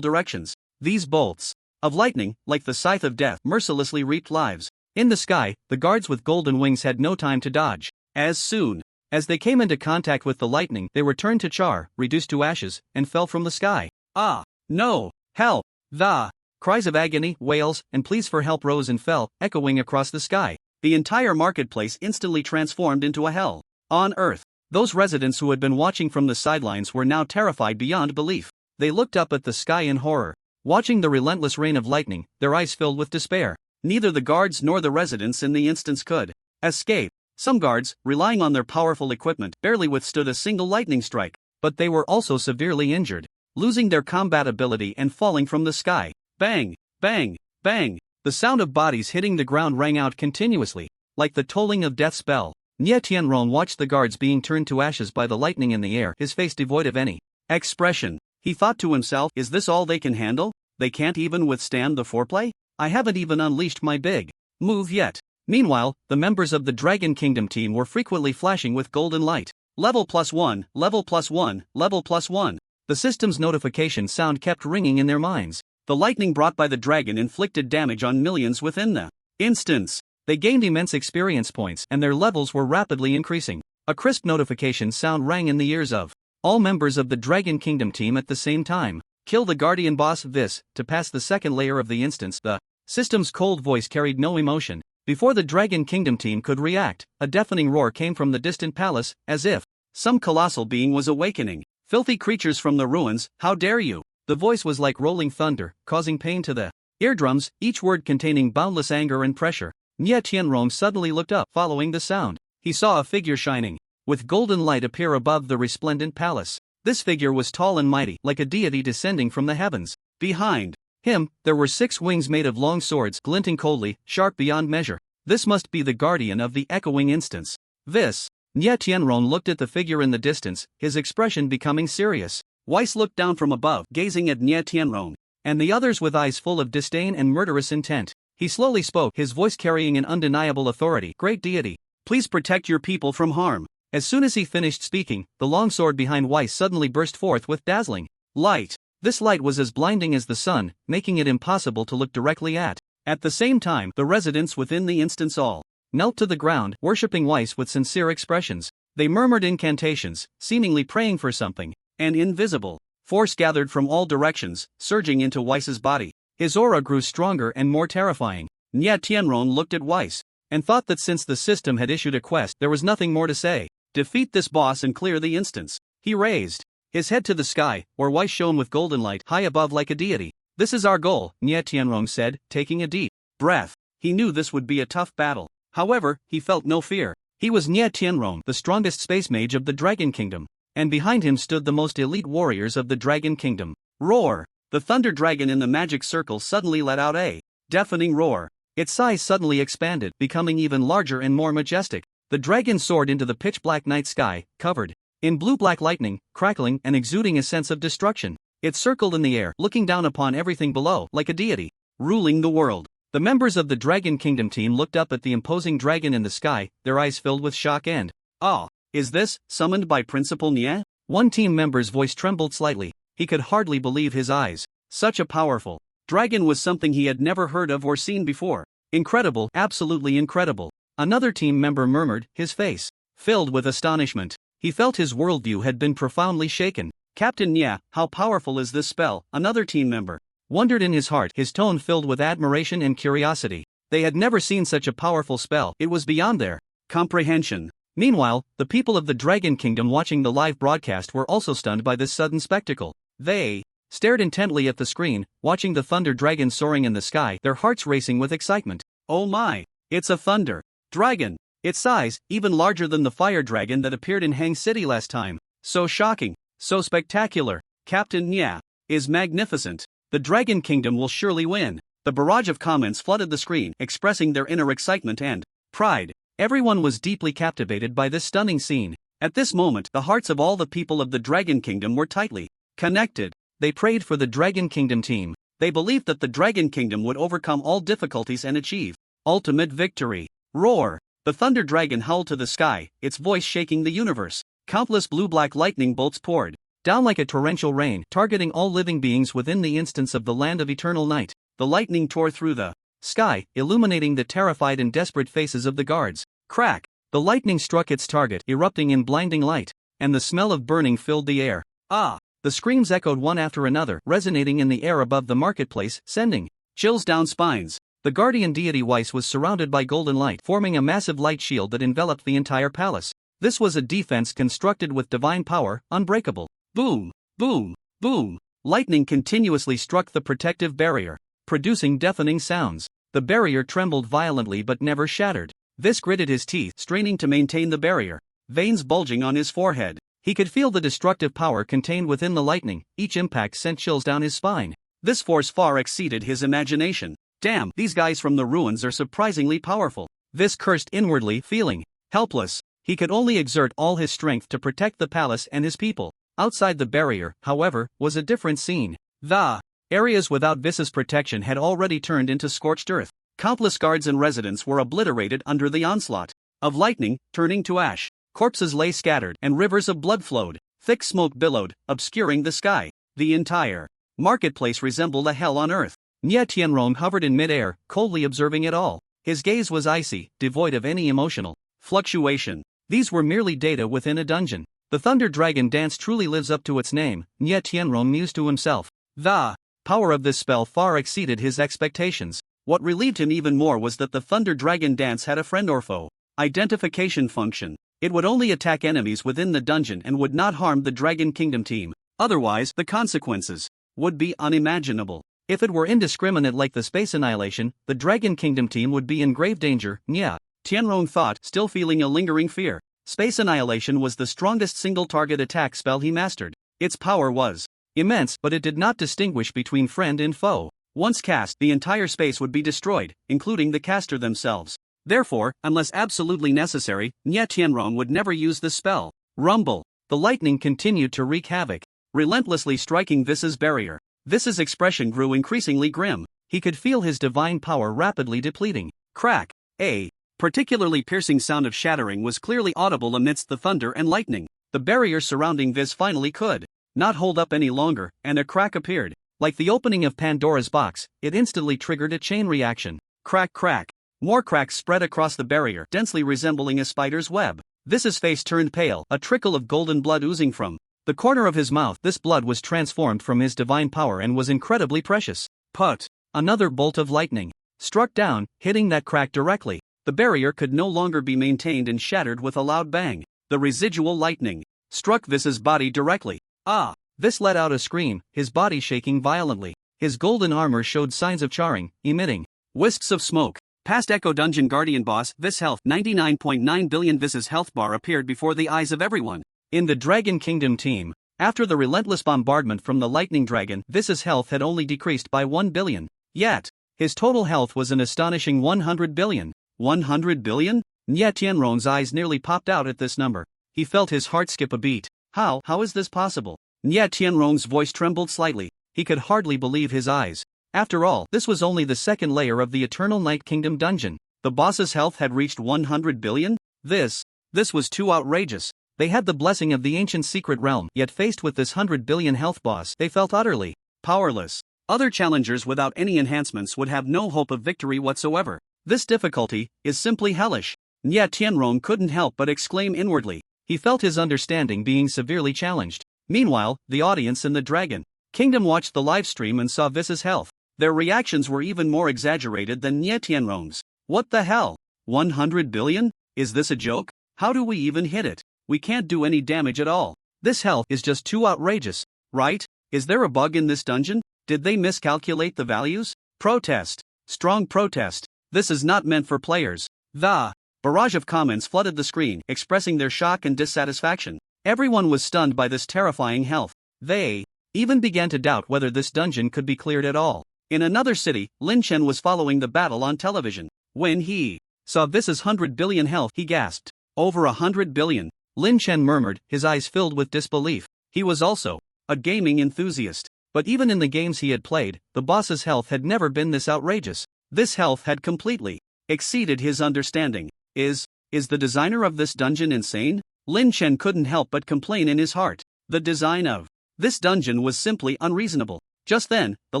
directions. These bolts of lightning, like the scythe of death, mercilessly reaped lives. In the sky, the guards with golden wings had no time to dodge. As soon as they came into contact with the lightning, they were turned to char, reduced to ashes, and fell from the sky. "Ah, no, help!" The cries of agony, wails, and pleas for help rose and fell, echoing across the sky. The entire marketplace instantly transformed into a hell on earth. Those residents who had been watching from the sidelines were now terrified beyond belief. They looked up at the sky in horror, watching the relentless rain of lightning, their eyes filled with despair. Neither the guards nor the residents in the instance could escape. Some guards, relying on their powerful equipment, barely withstood a single lightning strike, but they were also severely injured, losing their combat ability and falling from the sky. Bang, bang, bang. The sound of bodies hitting the ground rang out continuously, like the tolling of death's bell. Nye Tianron watched the guards being turned to ashes by the lightning in the air, his face devoid of any expression. He thought to himself, is this all they can handle? They can't even withstand the foreplay? I haven't even unleashed my big move yet. Meanwhile, the members of the Dragon Kingdom team were frequently flashing with golden light. Level +1, level +1, level +1. The system's notification sound kept ringing in their minds. The lightning brought by the dragon inflicted damage on millions within the instance. They gained immense experience points, and their levels were rapidly increasing. A crisp notification sound rang in the ears of all members of the Dragon Kingdom team at the same time. Kill the Guardian Boss. This, to pass the second layer of the instance. The system's cold voice carried no emotion. Before the Dragon Kingdom team could react, a deafening roar came from the distant palace, as if some colossal being was awakening. Filthy creatures from the ruins, how dare you? The voice was like rolling thunder, causing pain to the eardrums, each word containing boundless anger and pressure. Nye Tianrong suddenly looked up, following the sound. He saw a figure shining with golden light appear above the resplendent palace. This figure was tall and mighty, like a deity descending from the heavens. Behind him, there were 6 wings made of long swords, glinting coldly, sharp beyond measure. This must be the guardian of the echoing instance. This. Nye Tianrong looked at the figure in the distance, his expression becoming serious. Weiss looked down from above, gazing at Nye Tianrong, and the others with eyes full of disdain and murderous intent. He slowly spoke, his voice carrying an undeniable authority. Great deity, please protect your people from harm. As soon as he finished speaking, the long sword behind Weiss suddenly burst forth with dazzling light. This light was as blinding as the sun, making it impossible to look directly at. At the same time, the residents within the instance all knelt to the ground, worshipping Weiss with sincere expressions. They murmured incantations, seemingly praying for something. An invisible force gathered from all directions, surging into Weiss's body. His aura grew stronger and more terrifying. Nye Tianrong looked at Weiss and thought that since the system had issued a quest, there was nothing more to say. Defeat this boss and clear the instance. He raised his head to the sky, where Weiss shone with golden light, high above like a deity. This is our goal, Nye Tianrong said, taking a deep breath. He knew this would be a tough battle. However, he felt no fear. He was Nye Tianrong, the strongest space mage of the Dragon Kingdom, and behind him stood the most elite warriors of the Dragon Kingdom. Roar! The thunder dragon in the magic circle suddenly let out a deafening roar. Its size suddenly expanded, becoming even larger and more majestic. The dragon soared into the pitch-black night sky, covered in blue-black lightning, crackling and exuding a sense of destruction. It circled in the air, looking down upon everything below, like a deity ruling the world. The members of the Dragon Kingdom team looked up at the imposing dragon in the sky, their eyes filled with shock and awe. Is this, summoned by Principal Nye? One team member's voice trembled slightly. He could hardly believe his eyes. Such a powerful dragon was something he had never heard of or seen before. Incredible, absolutely incredible. Another team member murmured, his face filled with astonishment. He felt his worldview had been profoundly shaken. Captain Nye, how powerful is this spell? Another team member wondered in his heart, his tone filled with admiration and curiosity. They had never seen such a powerful spell, it was beyond their comprehension. Meanwhile, the people of the Dragon Kingdom watching the live broadcast were also stunned by this sudden spectacle. They stared intently at the screen, watching the thunder dragon soaring in the sky, their hearts racing with excitement. Oh my! It's a thunder dragon! Its size, even larger than the fire dragon that appeared in Hang City last time. So shocking, so spectacular. Captain Nye is magnificent. The Dragon Kingdom will surely win. The barrage of comments flooded the screen, expressing their inner excitement and pride. Everyone was deeply captivated by this stunning scene. At this moment, the hearts of all the people of the Dragon Kingdom were tightly connected. They prayed for the Dragon Kingdom team. They believed that the Dragon Kingdom would overcome all difficulties and achieve ultimate victory. Roar! The thunder dragon howled to the sky, its voice shaking the universe. Countless blue-black lightning bolts poured down like a torrential rain, targeting all living beings within the instance of the land of eternal night. The lightning tore through the sky, illuminating the terrified and desperate faces of the guards. Crack! The lightning struck its target, erupting in blinding light, and the smell of burning filled the air. Ah! The screams echoed one after another, resonating in the air above the marketplace, sending chills down spines. The guardian deity Weiss was surrounded by golden light, forming a massive light shield that enveloped the entire palace. This was a defense constructed with divine power, unbreakable. Boom! Boom! Boom! Lightning continuously struck the protective barrier, producing deafening sounds. The barrier trembled violently but never shattered. Vis gritted his teeth, straining to maintain the barrier, veins bulging on his forehead. He could feel the destructive power contained within the lightning. Each impact sent chills down his spine. This force far exceeded his imagination. Damn, these guys from the ruins are surprisingly powerful. Vis cursed inwardly, feeling helpless. He could only exert all his strength to protect the palace and his people. Outside the barrier, however, was a different scene. The areas without Vis's protection had already turned into scorched earth. Countless guards and residents were obliterated under the onslaught of lightning, turning to ash. Corpses lay scattered, and rivers of blood flowed. Thick smoke billowed, obscuring the sky. The entire marketplace resembled a hell on earth. Nye Tianrong hovered in midair, coldly observing it all. His gaze was icy, devoid of any emotional fluctuation. These were merely data within a dungeon. The Thunder Dragon dance truly lives up to its name, Nye Tianrong mused to himself. The power of this spell far exceeded his expectations. What relieved him even more was that the Thunder Dragon dance had a friend or foe identification function. It would only attack enemies within the dungeon and would not harm the Dragon Kingdom team. Otherwise, the consequences would be unimaginable. If it were indiscriminate like the space annihilation, the Dragon Kingdom team would be in grave danger. Yeah, Tianrong thought, still feeling a lingering fear. Space annihilation was the strongest single-target attack spell he mastered. Its power was immense, but it did not distinguish between friend and foe. Once cast, the entire space would be destroyed, including the caster themselves. Therefore, unless absolutely necessary, Nye Tianrong would never use the spell. Rumble. The lightning continued to wreak havoc, relentlessly striking Vis's barrier. Vis's expression grew increasingly grim. He could feel his divine power rapidly depleting. Crack. A particularly piercing sound of shattering was clearly audible amidst the thunder and lightning. The barrier surrounding Vis finally could not hold up any longer, and a crack appeared. Like the opening of Pandora's box, it instantly triggered a chain reaction. Crack, crack. More cracks spread across the barrier, densely resembling a spider's web. Vis's face turned pale, a trickle of golden blood oozing from the corner of his mouth. This blood was transformed from his divine power and was incredibly precious. Put. Another bolt of lightning struck down, hitting that crack directly. The barrier could no longer be maintained and shattered with a loud bang. The residual lightning struck Vis's body directly. Ah! Vis let out a scream, his body shaking violently. His golden armor showed signs of charring, emitting wisps of smoke. Past Echo Dungeon Guardian boss, Vis health 99.9 billion. Vis's health bar appeared before the eyes of everyone in the Dragon Kingdom team. After the relentless bombardment from the Lightning Dragon, Vis's health had only decreased by 1 billion. Yet, his total health was an astonishing 100 billion. 100 billion? Nye Tianrong's eyes nearly popped out at this number. He felt his heart skip a beat. How is this possible? Nye Tianrong's voice trembled slightly. He could hardly believe his eyes. After all, this was only the second layer of the Eternal Night Kingdom dungeon. The boss's health had reached 100 billion? This was too outrageous. They had the blessing of the ancient secret realm, yet faced with this 100 billion health boss, they felt utterly powerless. Other challengers without any enhancements would have no hope of victory whatsoever. This difficulty is simply hellish. Nye Tianrong couldn't help but exclaim inwardly. He felt his understanding being severely challenged. Meanwhile, the audience in the Dragon Kingdom watched the livestream and saw Vis's health. Their reactions were even more exaggerated than Nye Tianrong's. What the hell? 100 billion? Is this a joke? How do we even hit it? We can't do any damage at all. This health is just too outrageous, right? Is there a bug in this dungeon? Did they miscalculate the values? Protest. Strong protest. This is not meant for players. The barrage of comments flooded the screen, expressing their shock and dissatisfaction. Everyone was stunned by this terrifying health. They even began to doubt whether this dungeon could be cleared at all. In another city, Lin Chen was following the battle on television. When he saw Vis's 100 billion health, he gasped. Over 100 billion. Lin Chen murmured, his eyes filled with disbelief. He was also a gaming enthusiast. But even in the games he had played, the boss's health had never been this outrageous. This health had completely exceeded his understanding. Is the designer of this dungeon insane? Lin Chen couldn't help but complain in his heart. The design of this dungeon was simply unreasonable. Just then, the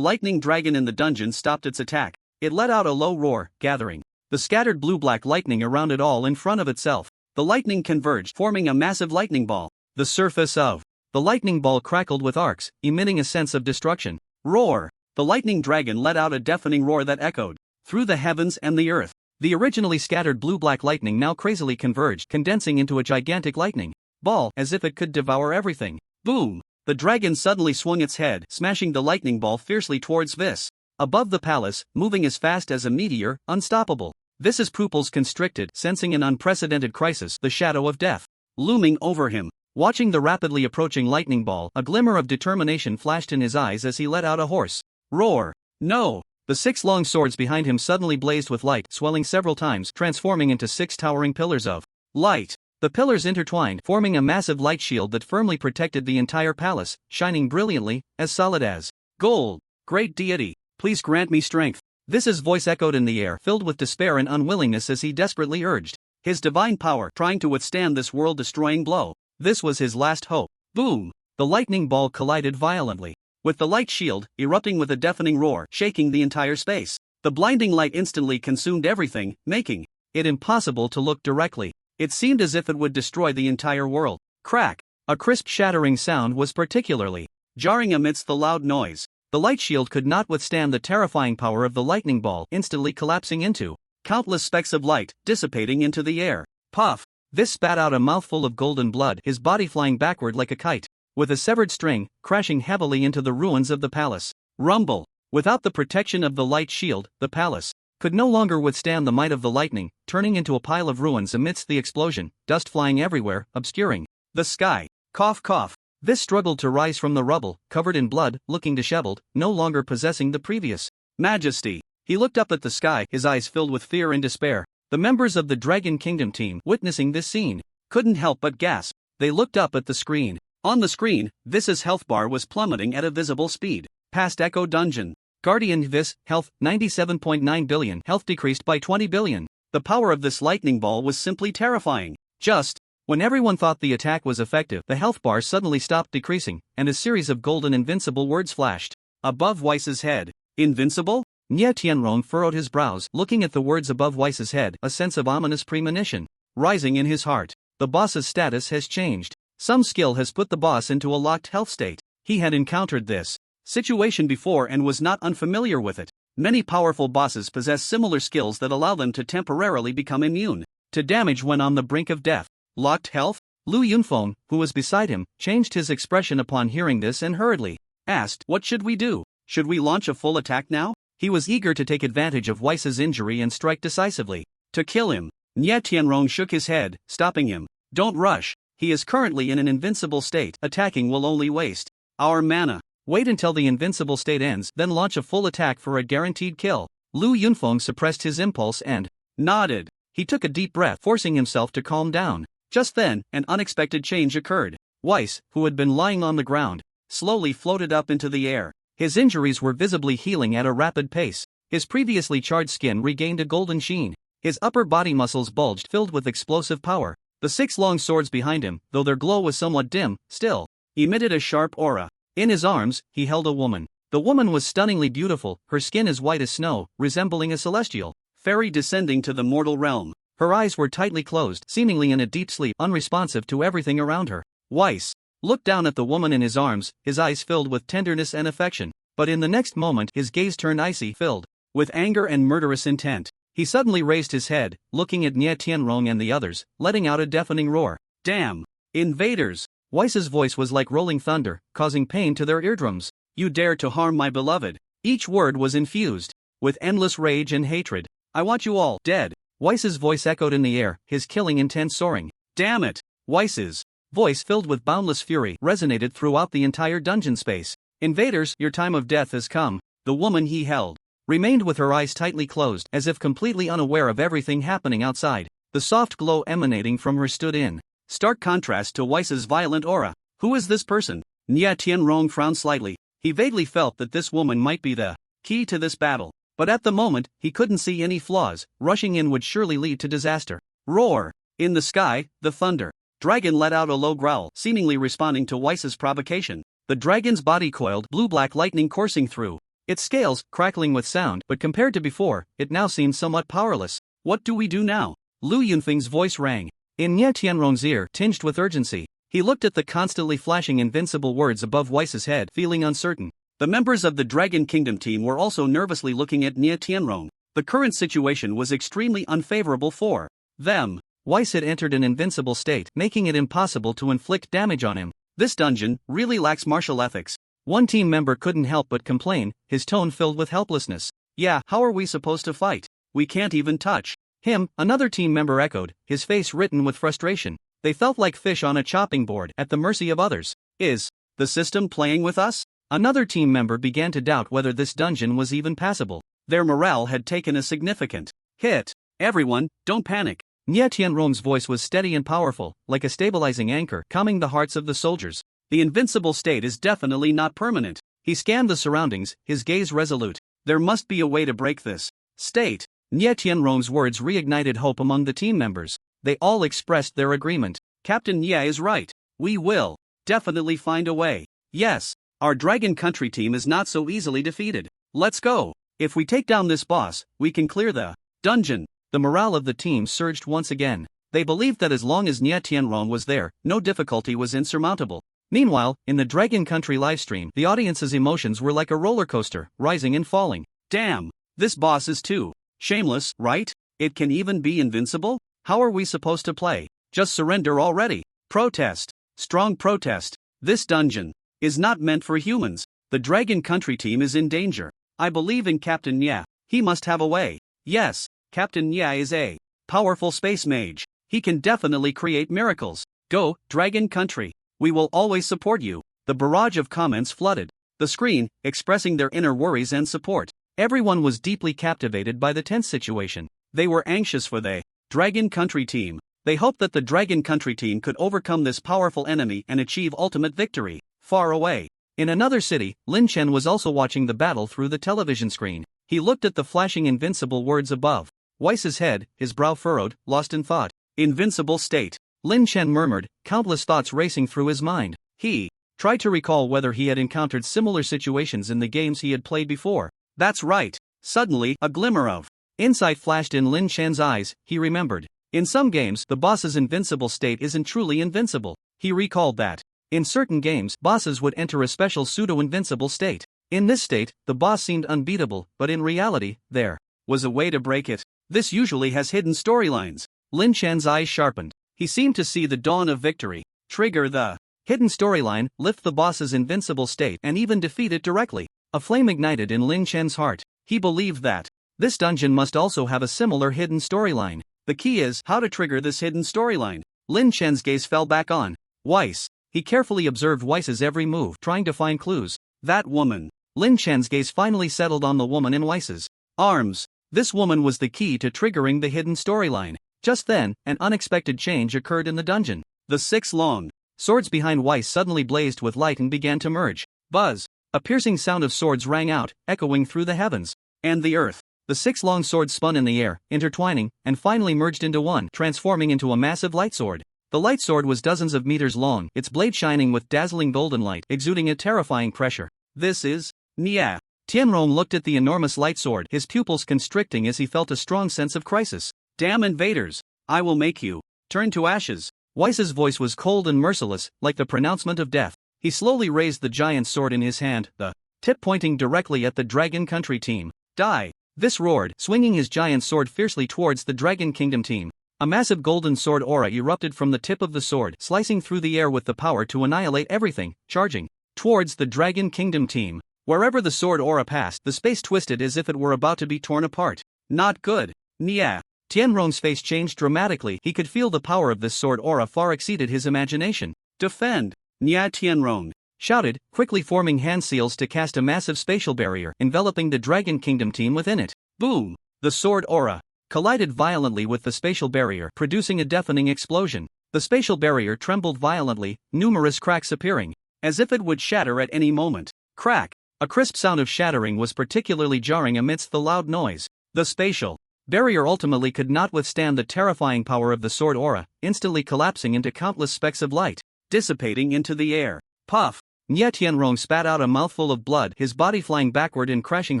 lightning dragon in the dungeon stopped its attack. It let out a low roar, gathering the scattered blue-black lightning around it all in front of itself. The lightning converged, forming a massive lightning ball. The surface of the lightning ball crackled with arcs, emitting a sense of destruction. Roar! The lightning dragon let out a deafening roar that echoed through the heavens and the earth. The originally scattered blue-black lightning now crazily converged, condensing into a gigantic lightning ball, as if it could devour everything. Boom! The dragon suddenly swung its head, smashing the lightning ball fiercely towards Vis. Above the palace, moving as fast as a meteor, unstoppable. Vis's pupils constricted, sensing an unprecedented crisis, the shadow of death looming over him. Watching the rapidly approaching lightning ball, a glimmer of determination flashed in his eyes as he let out a hoarse roar. No! The 6 long swords behind him suddenly blazed with light, swelling several times, transforming into 6 towering pillars of light. The pillars intertwined, forming a massive light shield that firmly protected the entire palace, shining brilliantly, as solid as gold. Great deity, please grant me strength. Vis's voice echoed in the air, filled with despair and unwillingness as he desperately urged his divine power, trying to withstand this world-destroying blow. This was his last hope. Boom! The lightning ball collided violently with the light shield, erupting with a deafening roar, shaking the entire space. The blinding light instantly consumed everything, making it impossible to look directly. It seemed as if it would destroy the entire world. Crack! A crisp shattering sound was particularly jarring amidst the loud noise. The light shield could not withstand the terrifying power of the lightning ball, instantly collapsing into countless specks of light, dissipating into the air. Puff! This spat out a mouthful of golden blood, his body flying backward like a kite, with a severed string, crashing heavily into the ruins of the palace. Rumble. Without the protection of the light shield, the palace could no longer withstand the might of the lightning, turning into a pile of ruins amidst the explosion, dust flying everywhere, obscuring the sky. Cough cough. This struggled to rise from the rubble, covered in blood, looking disheveled, no longer possessing the previous majesty. He looked up at the sky, his eyes filled with fear and despair. The members of the Dragon Kingdom team, witnessing this scene, couldn't help but gasp. They looked up at the screen. On the screen, Vis's health bar was plummeting at a visible speed. Past Echo Dungeon. Guardian Vis, health, 97.9 billion, health decreased by 20 billion. The power of this lightning ball was simply terrifying. Just when everyone thought the attack was effective, the health bar suddenly stopped decreasing, and a series of golden invincible words flashed above Weiss's head. Invincible? Nie Tianrong furrowed his brows, looking at the words above Weiss's head, a sense of ominous premonition rising in his heart. The boss's status has changed. Some skill has put the boss into a locked health state. He had encountered this situation before and was not unfamiliar with it. Many powerful bosses possess similar skills that allow them to temporarily become immune to damage when on the brink of death. Locked health? Lu Yunfeng, who was beside him, changed his expression upon hearing this and hurriedly asked, "What should we do? Should we launch a full attack now?" He was eager to take advantage of Weiss's injury and strike decisively to kill him. Nie Tianrong shook his head, stopping him. "Don't rush. He is currently in an invincible state. Attacking will only waste our mana. Wait until the invincible state ends, then launch a full attack for a guaranteed kill." Lu Yunfeng suppressed his impulse and nodded. He took a deep breath, forcing himself to calm down. Just then, an unexpected change occurred. Weiss, who had been lying on the ground, slowly floated up into the air. His injuries were visibly healing at a rapid pace. His previously charred skin regained a golden sheen. His upper body muscles bulged, filled with explosive power. The 6 long swords behind him, though their glow was somewhat dim, still emitted a sharp aura. In his arms, he held a woman. The woman was stunningly beautiful, her skin as white as snow, resembling a celestial fairy descending to the mortal realm. Her eyes were tightly closed, seemingly in a deep sleep, unresponsive to everything around her. Weiss looked down at the woman in his arms, his eyes filled with tenderness and affection. But in the next moment, his gaze turned icy, filled with anger and murderous intent. He suddenly raised his head, looking at Nie Tianrong and the others, letting out a deafening roar. "Damn! Invaders!" Weiss's voice was like rolling thunder, causing pain to their eardrums. "You dare to harm my beloved!" Each word was infused with endless rage and hatred. "I want you all dead!" Weiss's voice echoed in the air, his killing intent soaring. "Damn it!" Weiss's voice, filled with boundless fury, resonated throughout the entire dungeon space. "Invaders, your time of death has come." The woman he held remained with her eyes tightly closed, as if completely unaware of everything happening outside. The soft glow emanating from her stood in stark contrast to Weiss's violent aura. "Who is this person?" Nie Tianrong frowned slightly. He vaguely felt that this woman might be the key to this battle. But at the moment, he couldn't see any flaws. Rushing in would surely lead to disaster. Roar! In the sky, the thunder dragon let out a low growl, seemingly responding to Weiss's provocation. The dragon's body coiled, blue-black lightning coursing through its scales, crackling with sound, but compared to before, it now seemed somewhat powerless. "What do we do now?" Lu Yunfeng's voice rang in Nie Tianrong's ear, tinged with urgency. He looked at the constantly flashing invincible words above Weiss's head, feeling uncertain. The members of the Dragon Kingdom team were also nervously looking at Nie Tianrong. The current situation was extremely unfavorable for them. Weiss had entered an invincible state, making it impossible to inflict damage on him. This dungeon really lacks martial ethics. One team member couldn't help but complain, his tone filled with helplessness. "Yeah, how are we supposed to fight? We can't even touch him," another team member echoed, his face written with frustration. They felt like fish on a chopping board, at the mercy of others. "Is the system playing with us?" Another team member began to doubt whether this dungeon was even passable. Their morale had taken a significant hit. "Everyone, don't panic." Nie Tianrong's voice was steady and powerful, like a stabilizing anchor, calming the hearts of the soldiers. "The invincible state is definitely not permanent." He scanned the surroundings, his gaze resolute. "There must be a way to break this state." Nie Tianrong's words reignited hope among the team members. They all expressed their agreement. "Captain Nie is right. We will definitely find a way. Yes, our Dragon Country team is not so easily defeated. Let's go. If we take down this boss, we can clear the dungeon." The morale of the team surged once again. They believed that as long as Nie Tianrong was there, no difficulty was insurmountable. Meanwhile, in the Dragon Country livestream, the audience's emotions were like a roller coaster, rising and falling. "Damn, this boss is too shameless, right? It can even be invincible? How are we supposed to play?" Just surrender already. Protest. Strong protest. This dungeon is not meant for humans. The Dragon Country team is in danger. I believe in Captain Nya. He must have a way. Yes, Captain Nya is a powerful space mage. He can definitely create miracles. Go, Dragon Country. We will always support you. The barrage of comments flooded the screen, expressing their inner worries and support. Everyone was deeply captivated by the tense situation. They were anxious for the Dragon Country team. They hoped that the Dragon Country team could overcome this powerful enemy and achieve ultimate victory. Far away, in another city, Lin Chen was also watching the battle through the television screen. He looked at the flashing invincible words above. Weiss's head, his brow furrowed, lost in thought. Invincible state. Lin Chen murmured, countless thoughts racing through his mind. He tried to recall whether he had encountered similar situations in the games he had played before. That's right. Suddenly, a glimmer of insight flashed in Lin Chen's eyes. He remembered. In some games, the boss's invincible state isn't truly invincible. He recalled that. In certain games, bosses would enter a special pseudo-invincible state. In this state, the boss seemed unbeatable, but in reality, there was a way to break it. This usually has hidden storylines. Lin Chen's eyes sharpened. He seemed to see the dawn of victory. Trigger the hidden storyline, lift the boss's invincible state, and even defeat it directly. A flame ignited in Lin Chen's heart. He believed that this dungeon must also have a similar hidden storyline. The key is how to trigger this hidden storyline. Lin Chen's gaze fell back on Weiss. He carefully observed Weiss's every move, trying to find clues. That woman. Lin Chen's gaze finally settled on the woman in Weiss's arms. This woman was the key to triggering the hidden storyline. Just then, an unexpected change occurred in the dungeon. The 6 long swords behind Weiss suddenly blazed with light and began to merge. Buzz. A piercing sound of swords rang out, echoing through the heavens and the earth. The 6 long swords spun in the air, intertwining, and finally merged into one, transforming into a massive light sword. The light sword was dozens of meters long, its blade shining with dazzling golden light, exuding a terrifying pressure. This is Nya. Tianrong looked at the enormous light sword, his pupils constricting as he felt a strong sense of crisis. Damn invaders! I will make you turn to ashes. Weiss's voice was cold and merciless, like the pronouncement of death. He slowly raised the giant sword in his hand, the tip pointing directly at the Dragon Country team. Die! This roared, swinging his giant sword fiercely towards the Dragon Kingdom team. A massive golden sword aura erupted from the tip of the sword, slicing through the air with the power to annihilate everything, charging towards the Dragon Kingdom team. Wherever the sword aura passed, the space twisted as if it were about to be torn apart. Not good. Nya. Tianrong's face changed dramatically. He could feel the power of this sword aura far exceeded his imagination. Defend! Nya Tianrong shouted, quickly forming hand seals to cast a massive spatial barrier, enveloping the Dragon Kingdom team within it. Boom! The sword aura collided violently with the spatial barrier, producing a deafening explosion. The spatial barrier trembled violently, numerous cracks appearing, as if it would shatter at any moment. Crack! A crisp sound of shattering was particularly jarring amidst the loud noise. The spatial barrier ultimately could not withstand the terrifying power of the sword aura, instantly collapsing into countless specks of light, dissipating into the air. Puff! Nya Tianrong spat out a mouthful of blood, his body flying backward and crashing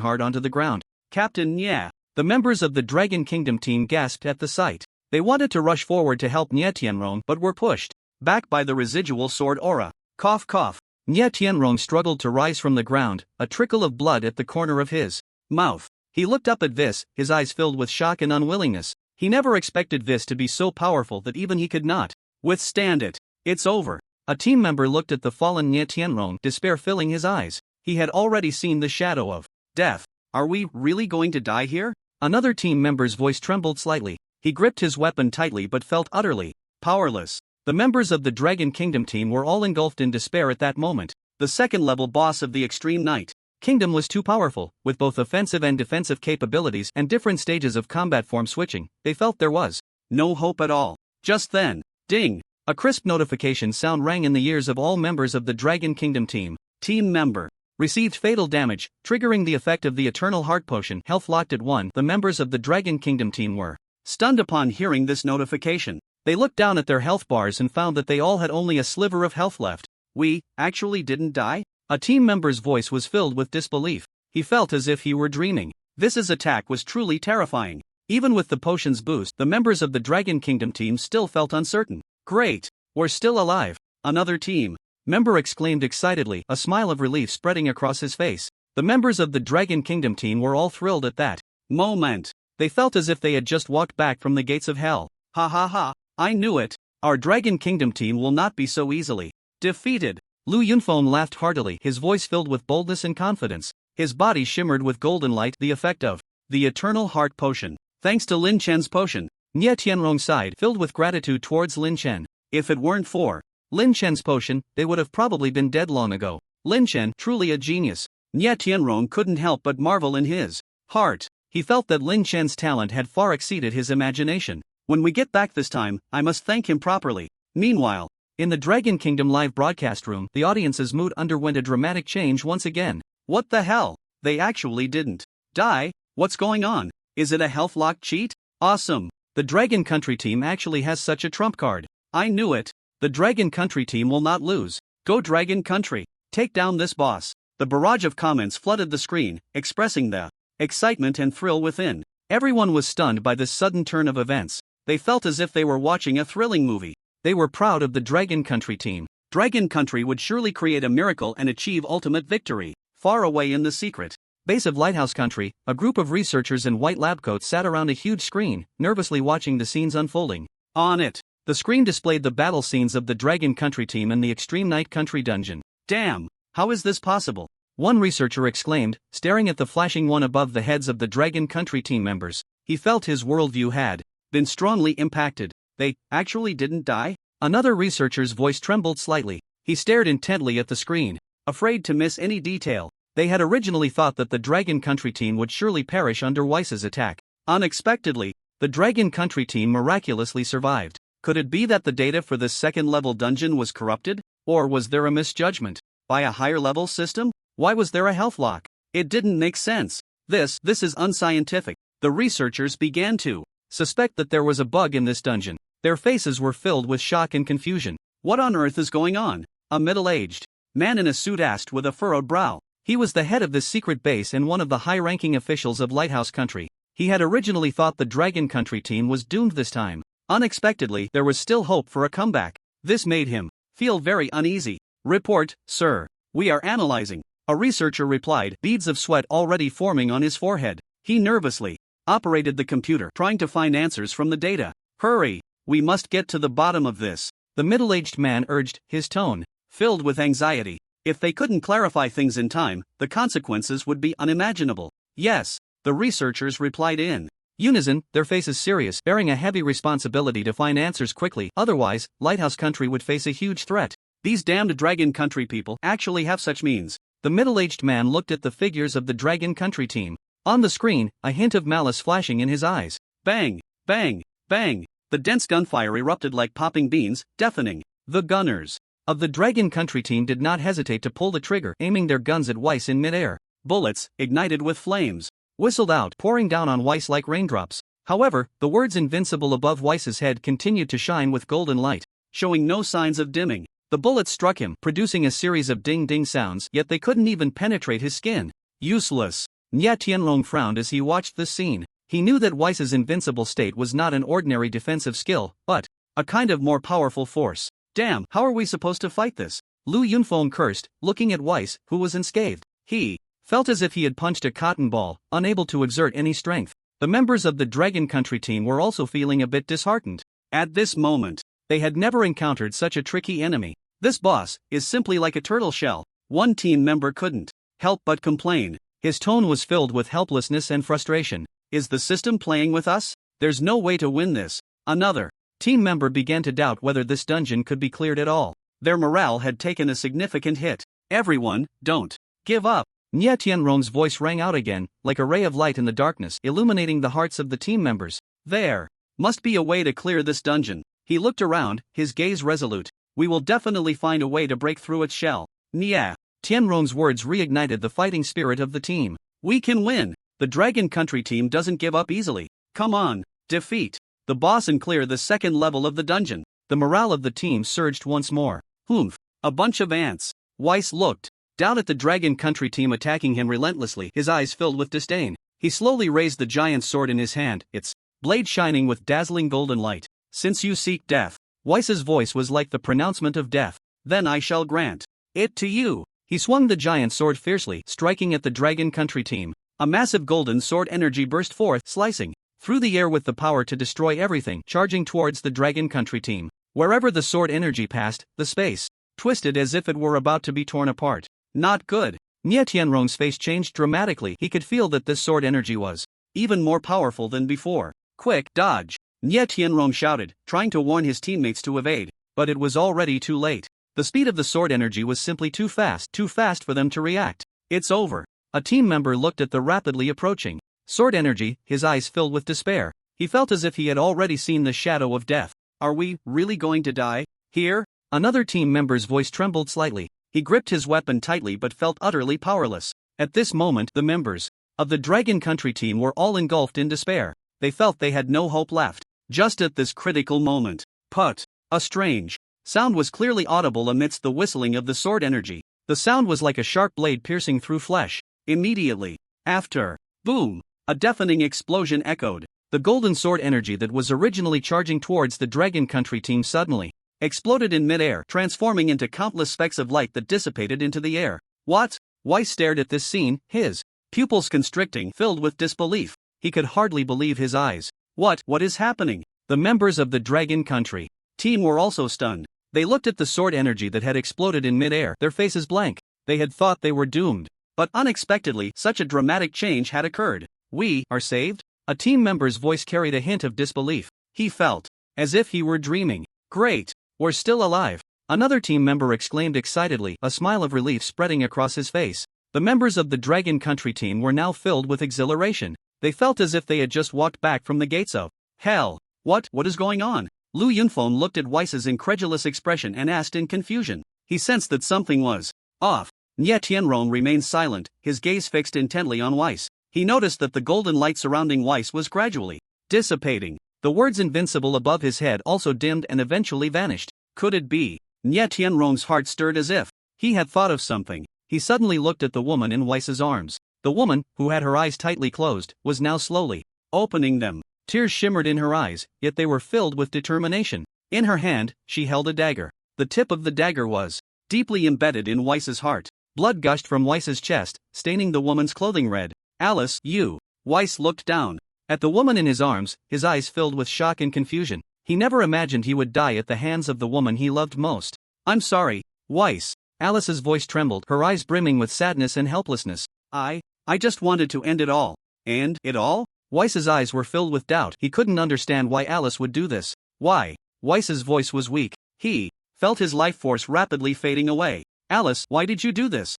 hard onto the ground. Captain Nya! The members of the Dragon Kingdom team gasped at the sight. They wanted to rush forward to help Nya Tianrong but were pushed back by the residual sword aura. Cough cough. Nya Tianrong struggled to rise from the ground, a trickle of blood at the corner of his mouth. He looked up at Vis, his eyes filled with shock and unwillingness. He never expected Vis to be so powerful that even he could not withstand it. It's over. A team member looked at the fallen Nya Tianrong, despair filling his eyes. He had already seen the shadow of death. Are we really going to die here? Another team member's voice trembled slightly. He gripped his weapon tightly but felt utterly powerless. The members of the Dragon Kingdom team were all engulfed in despair at that moment. The second-level boss of the Extreme Knight Kingdom was too powerful, with both offensive and defensive capabilities and different stages of combat form switching. They felt there was no hope at all. Just then, ding! A crisp notification sound rang in the ears of all members of the Dragon Kingdom team. Team member received fatal damage, triggering the effect of the Eternal Heart Potion. Health locked at 1. The members of the Dragon Kingdom team were stunned upon hearing this notification. They looked down at their health bars and found that they all had only a sliver of health left. We actually didn't die? A team member's voice was filled with disbelief. He felt as if he were dreaming. This attack was truly terrifying. Even with the potion's boost, the members of the Dragon Kingdom team still felt uncertain. Great! We're still alive. Another team member exclaimed excitedly, a smile of relief spreading across his face. The members of the Dragon Kingdom team were all thrilled at that moment. They felt as if they had just walked back from the gates of hell. Ha ha ha, I knew it. Our Dragon Kingdom team will not be so easily defeated. Lu Yunfeng laughed heartily, his voice filled with boldness and confidence. His body shimmered with golden light, the effect of the Eternal Heart Potion. Thanks to Lin Chen's potion, Nie Tianrong sighed, filled with gratitude towards Lin Chen. If it weren't for Lin Chen's potion, they would have probably been dead long ago. Lin Chen, truly a genius. Nie Tianrong couldn't help but marvel in his heart. He felt that Lin Chen's talent had far exceeded his imagination. When we get back this time, I must thank him properly. Meanwhile, in the Dragon Kingdom live broadcast room, the audience's mood underwent a dramatic change once again. What the hell? They actually didn't die? What's going on? Is it a health lock cheat? Awesome. The Dragon Country team actually has such a trump card. I knew it. The Dragon Country team will not lose. Go Dragon Country. Take down this boss. The barrage of comments flooded the screen, expressing the excitement and thrill within. Everyone was stunned by this sudden turn of events. They felt as if they were watching a thrilling movie. They were proud of the Dragon Country team. Dragon Country would surely create a miracle and achieve ultimate victory. Far away in the secret base of Lighthouse Country, a group of researchers in white lab coats sat around a huge screen, nervously watching the scenes unfolding. On it, the screen displayed the battle scenes of the Dragon Country team in the Extreme Night Country dungeon. Damn, how is this possible? One researcher exclaimed, staring at the flashing one above the heads of the Dragon Country team members. He felt his worldview had been strongly impacted. They actually didn't die? Another researcher's voice trembled slightly. He stared intently at the screen, afraid to miss any detail. They had originally thought that the Dragon Country team would surely perish under Weiss's attack. Unexpectedly, the Dragon Country team miraculously survived. Could it be that the data for this second-level dungeon was corrupted? Or was there a misjudgment by a higher-level system? Why was there a health lock? It didn't make sense. This is unscientific. The researchers began to suspect that there was a bug in this dungeon. Their faces were filled with shock and confusion. What on earth is going on? A middle-aged man in a suit asked with a furrowed brow. He was the head of this secret base and one of the high-ranking officials of Lighthouse Country. He had originally thought the Dragon Country team was doomed this time. Unexpectedly, there was still hope for a comeback. This made him feel very uneasy. Report, sir. We are analyzing. A researcher replied, beads of sweat already forming on his forehead. He nervously operated the computer, trying to find answers from the data. Hurry, we must get to the bottom of this. The middle-aged man urged, his tone filled with anxiety. If they couldn't clarify things in time, the consequences would be unimaginable. Yes, the researchers replied in unison, their faces serious, bearing a heavy responsibility to find answers quickly. Otherwise, Lighthouse Country would face a huge threat. These damned Dragon Country people actually have such means. The middle-aged man looked at the figures of the Dragon Country team. On the screen, a hint of malice flashing in his eyes. Bang, bang, bang. The dense gunfire erupted like popping beans, deafening. The gunners of the Dragon Country team did not hesitate to pull the trigger, aiming their guns at Weiss in midair. Bullets, ignited with flames, whistled out, pouring down on Weiss like raindrops. However, the words invincible above Weiss's head continued to shine with golden light, showing no signs of dimming. The bullets struck him, producing a series of ding-ding sounds, yet they couldn't even penetrate his skin. Useless. Nie Tianrong frowned as he watched this scene. He knew that Weiss's invincible state was not an ordinary defensive skill, but a kind of more powerful force. Damn, how are we supposed to fight this? Lu Yunfeng cursed, looking at Weiss, who was unscathed. He felt as if he had punched a cotton ball, unable to exert any strength. The members of the Dragon Country team were also feeling a bit disheartened. At this moment, they had never encountered such a tricky enemy. This boss is simply like a turtle shell. One team member couldn't help but complain. His tone was filled with helplessness and frustration. Is the system playing with us? There's no way to win this. Another team member began to doubt whether this dungeon could be cleared at all. Their morale had taken a significant hit. Everyone, don't give up. Nie Tianrong's voice rang out again, like a ray of light in the darkness, illuminating the hearts of the team members. There must be a way to clear this dungeon. He looked around, his gaze resolute. We will definitely find a way to break through its shell. Nie Tianrong's words reignited the fighting spirit of the team. We can win. The Dragon Country team doesn't give up easily. Come on, defeat the boss and clear the second level of the dungeon. The morale of the team surged once more. Humph, a bunch of ants. Weiss looked down at the Dragon Country team attacking him relentlessly, his eyes filled with disdain. He slowly raised the giant sword in his hand, its blade shining with dazzling golden light. Since you seek death, Weiss's voice was like the pronouncement of death, then I shall grant it to you. He swung the giant sword fiercely, striking at the Dragon Country team. A massive golden sword energy burst forth, slicing through the air with the power to destroy everything, charging towards the Dragon Country team. Wherever the sword energy passed, the space twisted as if it were about to be torn apart. Not good. Nie Tianrong's face changed dramatically. He could feel that this sword energy was even more powerful than before. Quick, dodge! Nie Tianrong shouted, trying to warn his teammates to evade, but it was already too late. The speed of the sword energy was simply too fast for them to react. It's over. A team member looked at the rapidly approaching sword energy, his eyes filled with despair. He felt as if he had already seen the shadow of death. Are we really going to die here? Another team member's voice trembled slightly. He gripped his weapon tightly but felt utterly powerless. At this moment, the members of the Dragon Country team were all engulfed in despair. They felt they had no hope left. Just at this critical moment, put! A strange sound was clearly audible amidst the whistling of the sword energy. The sound was like a sharp blade piercing through flesh. Immediately after, boom! A deafening explosion echoed. The golden sword energy that was originally charging towards the Dragon Country team suddenly exploded in midair, transforming into countless specks of light that dissipated into the air. What? Weiss stared at this scene, his pupils constricting, filled with disbelief. He could hardly believe his eyes. What is happening? The members of the Dragon Country team were also stunned. They looked at the sword energy that had exploded in midair, their faces blank. They had thought they were doomed. But unexpectedly, such a dramatic change had occurred. We are saved? A team member's voice carried a hint of disbelief. He felt as if he were dreaming. Great! We're still alive. Another team member exclaimed excitedly, a smile of relief spreading across his face. The members of the Dragon Country team were now filled with exhilaration. They felt as if they had just walked back from the gates of hell. What is going on? Lu Yunfeng looked at Weiss's incredulous expression and asked in confusion. He sensed that something was off. Nie Tianrong remained silent, his gaze fixed intently on Weiss. He noticed that the golden light surrounding Weiss was gradually dissipating. The words invincible above his head also dimmed and eventually vanished. Could it be? Nie Tianrong's heart stirred as if he had thought of something. He suddenly looked at the woman in Weiss's arms. The woman, who had her eyes tightly closed, was now slowly opening them. Tears shimmered in her eyes, yet they were filled with determination. In her hand, she held a dagger. The tip of the dagger was deeply embedded in Weiss's heart. Blood gushed from Weiss's chest, staining the woman's clothing red. Alice, you! Weiss looked down at the woman in his arms, his eyes filled with shock and confusion. He never imagined he would die at the hands of the woman he loved most. I'm sorry, Weiss. Alice's voice trembled, her eyes brimming with sadness and helplessness. I just wanted to end it all. End it all? Weiss's eyes were filled with doubt. He couldn't understand why Alice would do this. Why? Weiss's voice was weak. He felt his life force rapidly fading away. Alice, why did you do this?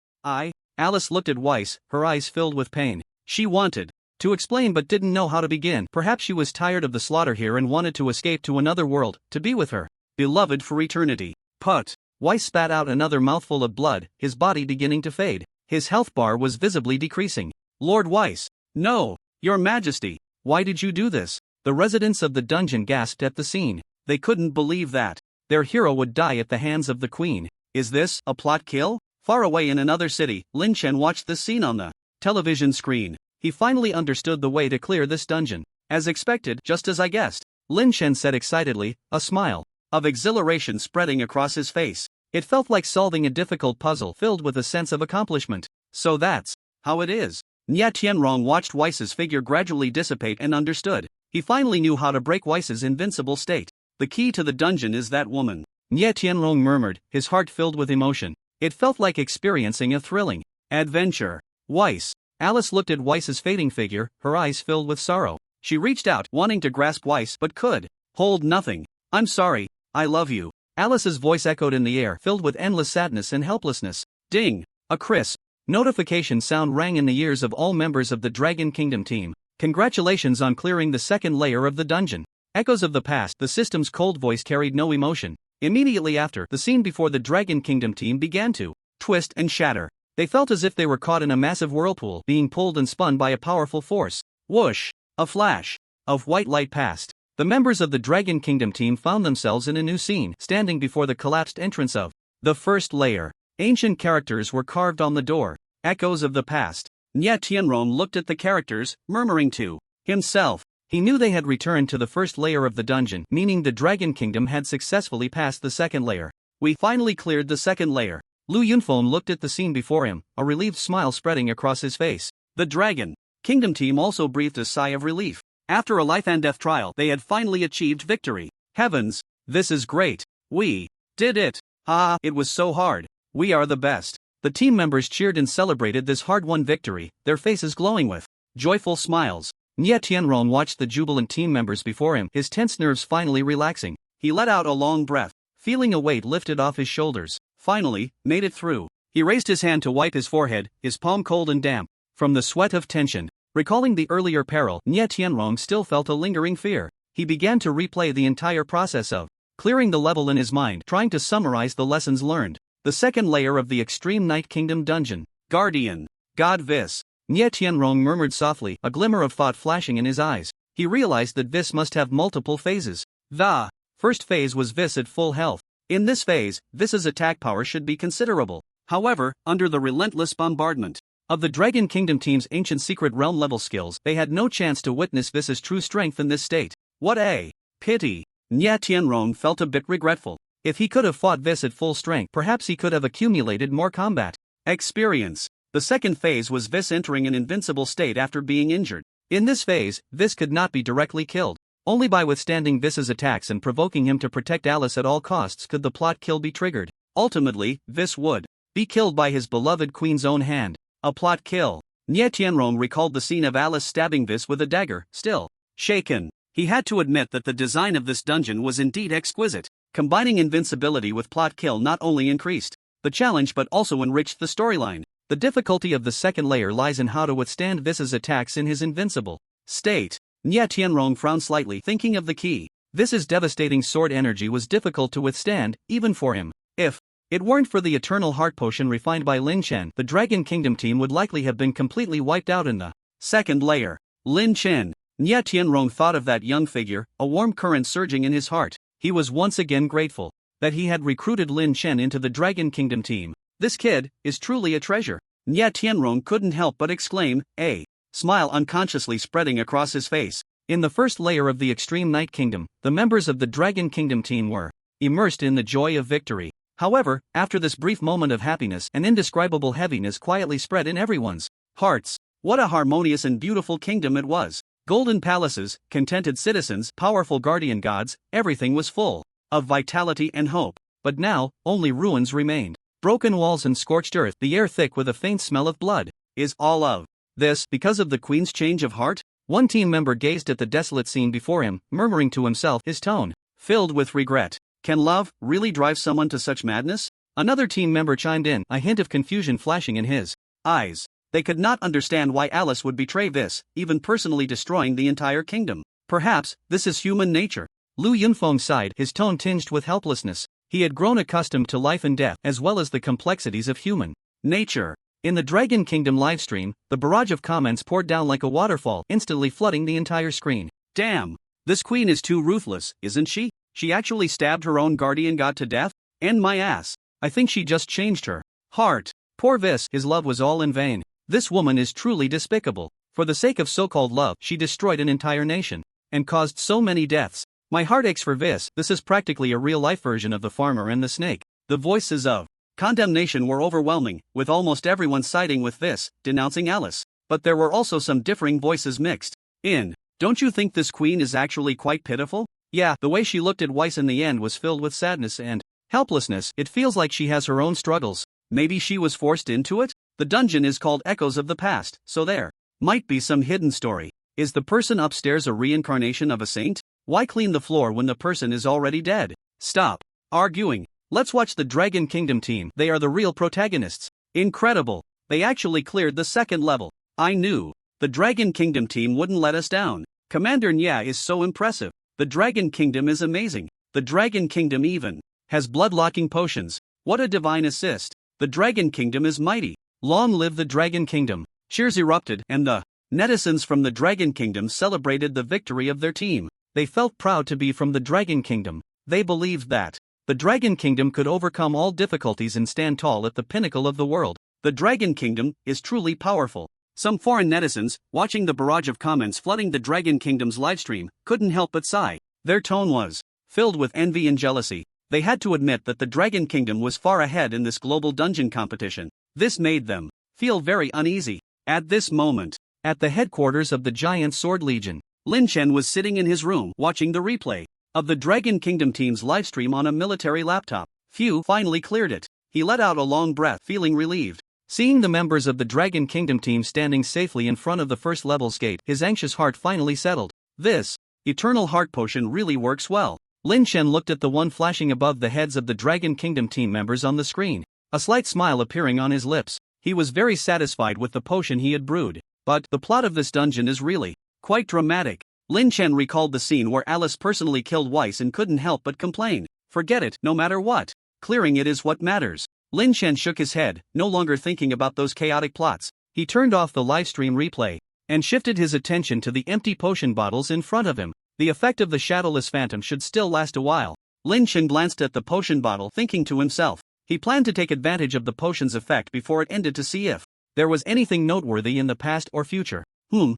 Alice looked at Weiss, her eyes filled with pain. She wanted to explain but didn't know how to begin. Perhaps she was tired of the slaughter here and wanted to escape to another world, to be with her beloved for eternity. Put! Weiss spat out another mouthful of blood, his body beginning to fade. His health bar was visibly decreasing. Lord Weiss! No! Your Majesty! Why did you do this? The residents of the dungeon gasped at the scene. They couldn't believe that their hero would die at the hands of the queen. Is this a plot kill? Far away in another city, Lin Chen watched this scene on the television screen. He finally understood the way to clear this dungeon. As expected, just as I guessed, Lin Chen said excitedly, a smile of exhilaration spreading across his face. It felt like solving a difficult puzzle filled with a sense of accomplishment. So that's how it is. Nie Tianrong watched Weiss's figure gradually dissipate and understood. He finally knew how to break Weiss's invincible state. The key to the dungeon is that woman. Nie Tianrong murmured, his heart filled with emotion. It felt like experiencing a thrilling adventure. Weiss. Alice looked at Weiss's fading figure, her eyes filled with sorrow. She reached out, wanting to grasp Weiss but could hold nothing. I'm sorry, I love you. Alice's voice echoed in the air, filled with endless sadness and helplessness. Ding! A crisp notification sound rang in the ears of all members of the Dragon Kingdom team. Congratulations on clearing the second layer of the dungeon. Echoes of the past, the system's cold voice carried no emotion. Immediately after, the scene before the Dragon Kingdom team began to twist and shatter. They felt as if they were caught in a massive whirlpool, being pulled and spun by a powerful force. Whoosh! A flash of white light passed. The members of the Dragon Kingdom team found themselves in a new scene, standing before the collapsed entrance of the first layer. Ancient characters were carved on the door. Echoes of the past. Nie Tianrong looked at the characters, murmuring to himself. He knew they had returned to the first layer of the dungeon, meaning the Dragon Kingdom had successfully passed the second layer. We finally cleared the second layer. Lu Yunfeng looked at the scene before him, a relieved smile spreading across his face. The Dragon Kingdom team also breathed a sigh of relief. After a life and death trial, they had finally achieved victory. Heavens, this is great. We did it! Ah, it was so hard. We are the best. The team members cheered and celebrated this hard-won victory, their faces glowing with joyful smiles. Nye Tianrong watched the jubilant team members before him, his tense nerves finally relaxing. He let out a long breath, feeling a weight lifted off his shoulders. Finally, made it through. He raised his hand to wipe his forehead, his palm cold and damp from the sweat of tension. Recalling the earlier peril, Nye Tianrong still felt a lingering fear. He began to replay the entire process of clearing the level in his mind, trying to summarize the lessons learned. The second layer of the Extreme Night Kingdom dungeon. Guardian. God Vis. Nye Tianrong murmured softly, a glimmer of thought flashing in his eyes. He realized that Vis must have multiple phases. The first phase was Vis at full health. In this phase, Vis's attack power should be considerable. However, under the relentless bombardment of the Dragon Kingdom team's ancient secret realm level skills, they had no chance to witness Vis's true strength in this state. What a pity. Nye Tianrong felt a bit regretful. If he could have fought Vis at full strength, perhaps he could have accumulated more combat experience. The second phase was Vis entering an invincible state after being injured. In this phase, Vis could not be directly killed. Only by withstanding Vis's attacks and provoking him to protect Alice at all costs could the plot kill be triggered. Ultimately, Vis would be killed by his beloved queen's own hand. A plot kill. Nye Tianrong recalled the scene of Alice stabbing Vis with a dagger, still shaken. He had to admit that the design of this dungeon was indeed exquisite. Combining invincibility with plot kill not only increased the challenge but also enriched the storyline. The difficulty of the second layer lies in how to withstand Vis's attacks in his invincible state. Nye Tianrong frowned slightly, thinking of the key. Vis's devastating sword energy was difficult to withstand, even for him. If it weren't for the eternal heart potion refined by Lin Chen, the Dragon Kingdom team would likely have been completely wiped out in the second layer. Lin Chen. Nye Tianrong thought of that young figure, a warm current surging in his heart. He was once again grateful that he had recruited Lin Chen into the Dragon Kingdom team. This kid is truly a treasure. Nye Tianrong couldn't help but exclaim, a smile unconsciously spreading across his face. In the first layer of the Extreme Night Kingdom, the members of the Dragon Kingdom team were immersed in the joy of victory. However, after this brief moment of happiness, an indescribable heaviness quietly spread in everyone's hearts. What a harmonious and beautiful kingdom it was. Golden palaces, contented citizens, powerful guardian gods, everything was full of vitality and hope. But now, only ruins remained. Broken walls and scorched earth, the air thick with a faint smell of blood. Is all of this because of the queen's change of heart? One team member gazed at the desolate scene before him, murmuring to himself, his tone filled with regret. Can love really drive someone to such madness? Another team member chimed in, a hint of confusion flashing in his eyes. They could not understand why Alice would betray Vis, even personally destroying the entire kingdom. Perhaps, this is human nature. Lu Yunfeng sighed, his tone tinged with helplessness. He had grown accustomed to life and death, as well as the complexities of human nature. In the Dragon Kingdom livestream, the barrage of comments poured down like a waterfall, instantly flooding the entire screen. Damn! This queen is too ruthless, isn't she? She actually stabbed her own guardian god to death? And my ass. I think she just changed her heart. Poor Vis, his love was all in vain. This woman is truly despicable. For the sake of so-called love, she destroyed an entire nation and caused so many deaths. My heart aches for Vis. This is practically a real-life version of the farmer and the snake. The voices of condemnation were overwhelming, with almost everyone siding with Vis, denouncing Alice. But there were also some differing voices mixed in. Don't you think this queen is actually quite pitiful? Yeah, the way she looked at Weiss in the end was filled with sadness and helplessness. It feels like she has her own struggles. Maybe she was forced into it? The dungeon is called Echoes of the Past, so there might be some hidden story. Is the person upstairs a reincarnation of a saint? Why clean the floor when the person is already dead? Stop arguing. Let's watch the Dragon Kingdom team. They are the real protagonists. Incredible. They actually cleared the second level. I knew the Dragon Kingdom team wouldn't let us down. Commander Nya is so impressive. The Dragon Kingdom is amazing. The Dragon Kingdom even has blood-locking potions. What a divine assist. The Dragon Kingdom is mighty. Long live the Dragon Kingdom. Cheers erupted, and the netizens from the Dragon Kingdom celebrated the victory of their team. They felt proud to be from the Dragon Kingdom. They believed that the Dragon Kingdom could overcome all difficulties and stand tall at the pinnacle of the world. The Dragon Kingdom is truly powerful. Some foreign netizens, watching the barrage of comments flooding the Dragon Kingdom's livestream, couldn't help but sigh. Their tone was filled with envy and jealousy. They had to admit that the Dragon Kingdom was far ahead in this global dungeon competition. This made them feel very uneasy. At this moment, at the headquarters of the Giant Sword Legion, Lin Chen was sitting in his room watching the replay. of the Dragon Kingdom team's livestream on a military laptop. Phew, finally cleared it. He let out a long breath, feeling relieved. Seeing the members of the Dragon Kingdom team standing safely in front of the first level's gate, his anxious heart finally settled. This Eternal Heart Potion really works well. Lin Chen looked at the one flashing above the heads of the Dragon Kingdom team members on the screen, a slight smile appearing on his lips. He was very satisfied with the potion he had brewed. But the plot of this dungeon is really quite dramatic. Lin Chen recalled the scene where Alice personally killed Weiss and couldn't help but complain. Forget it, no matter what. Clearing it is what matters. Lin Chen shook his head, no longer thinking about those chaotic plots. He turned off the livestream replay and shifted his attention to the empty potion bottles in front of him. The effect of the shadowless phantom should still last a while. Lin Chen glanced at the potion bottle, thinking to himself. He planned to take advantage of the potion's effect before it ended to see if there was anything noteworthy in the past or future.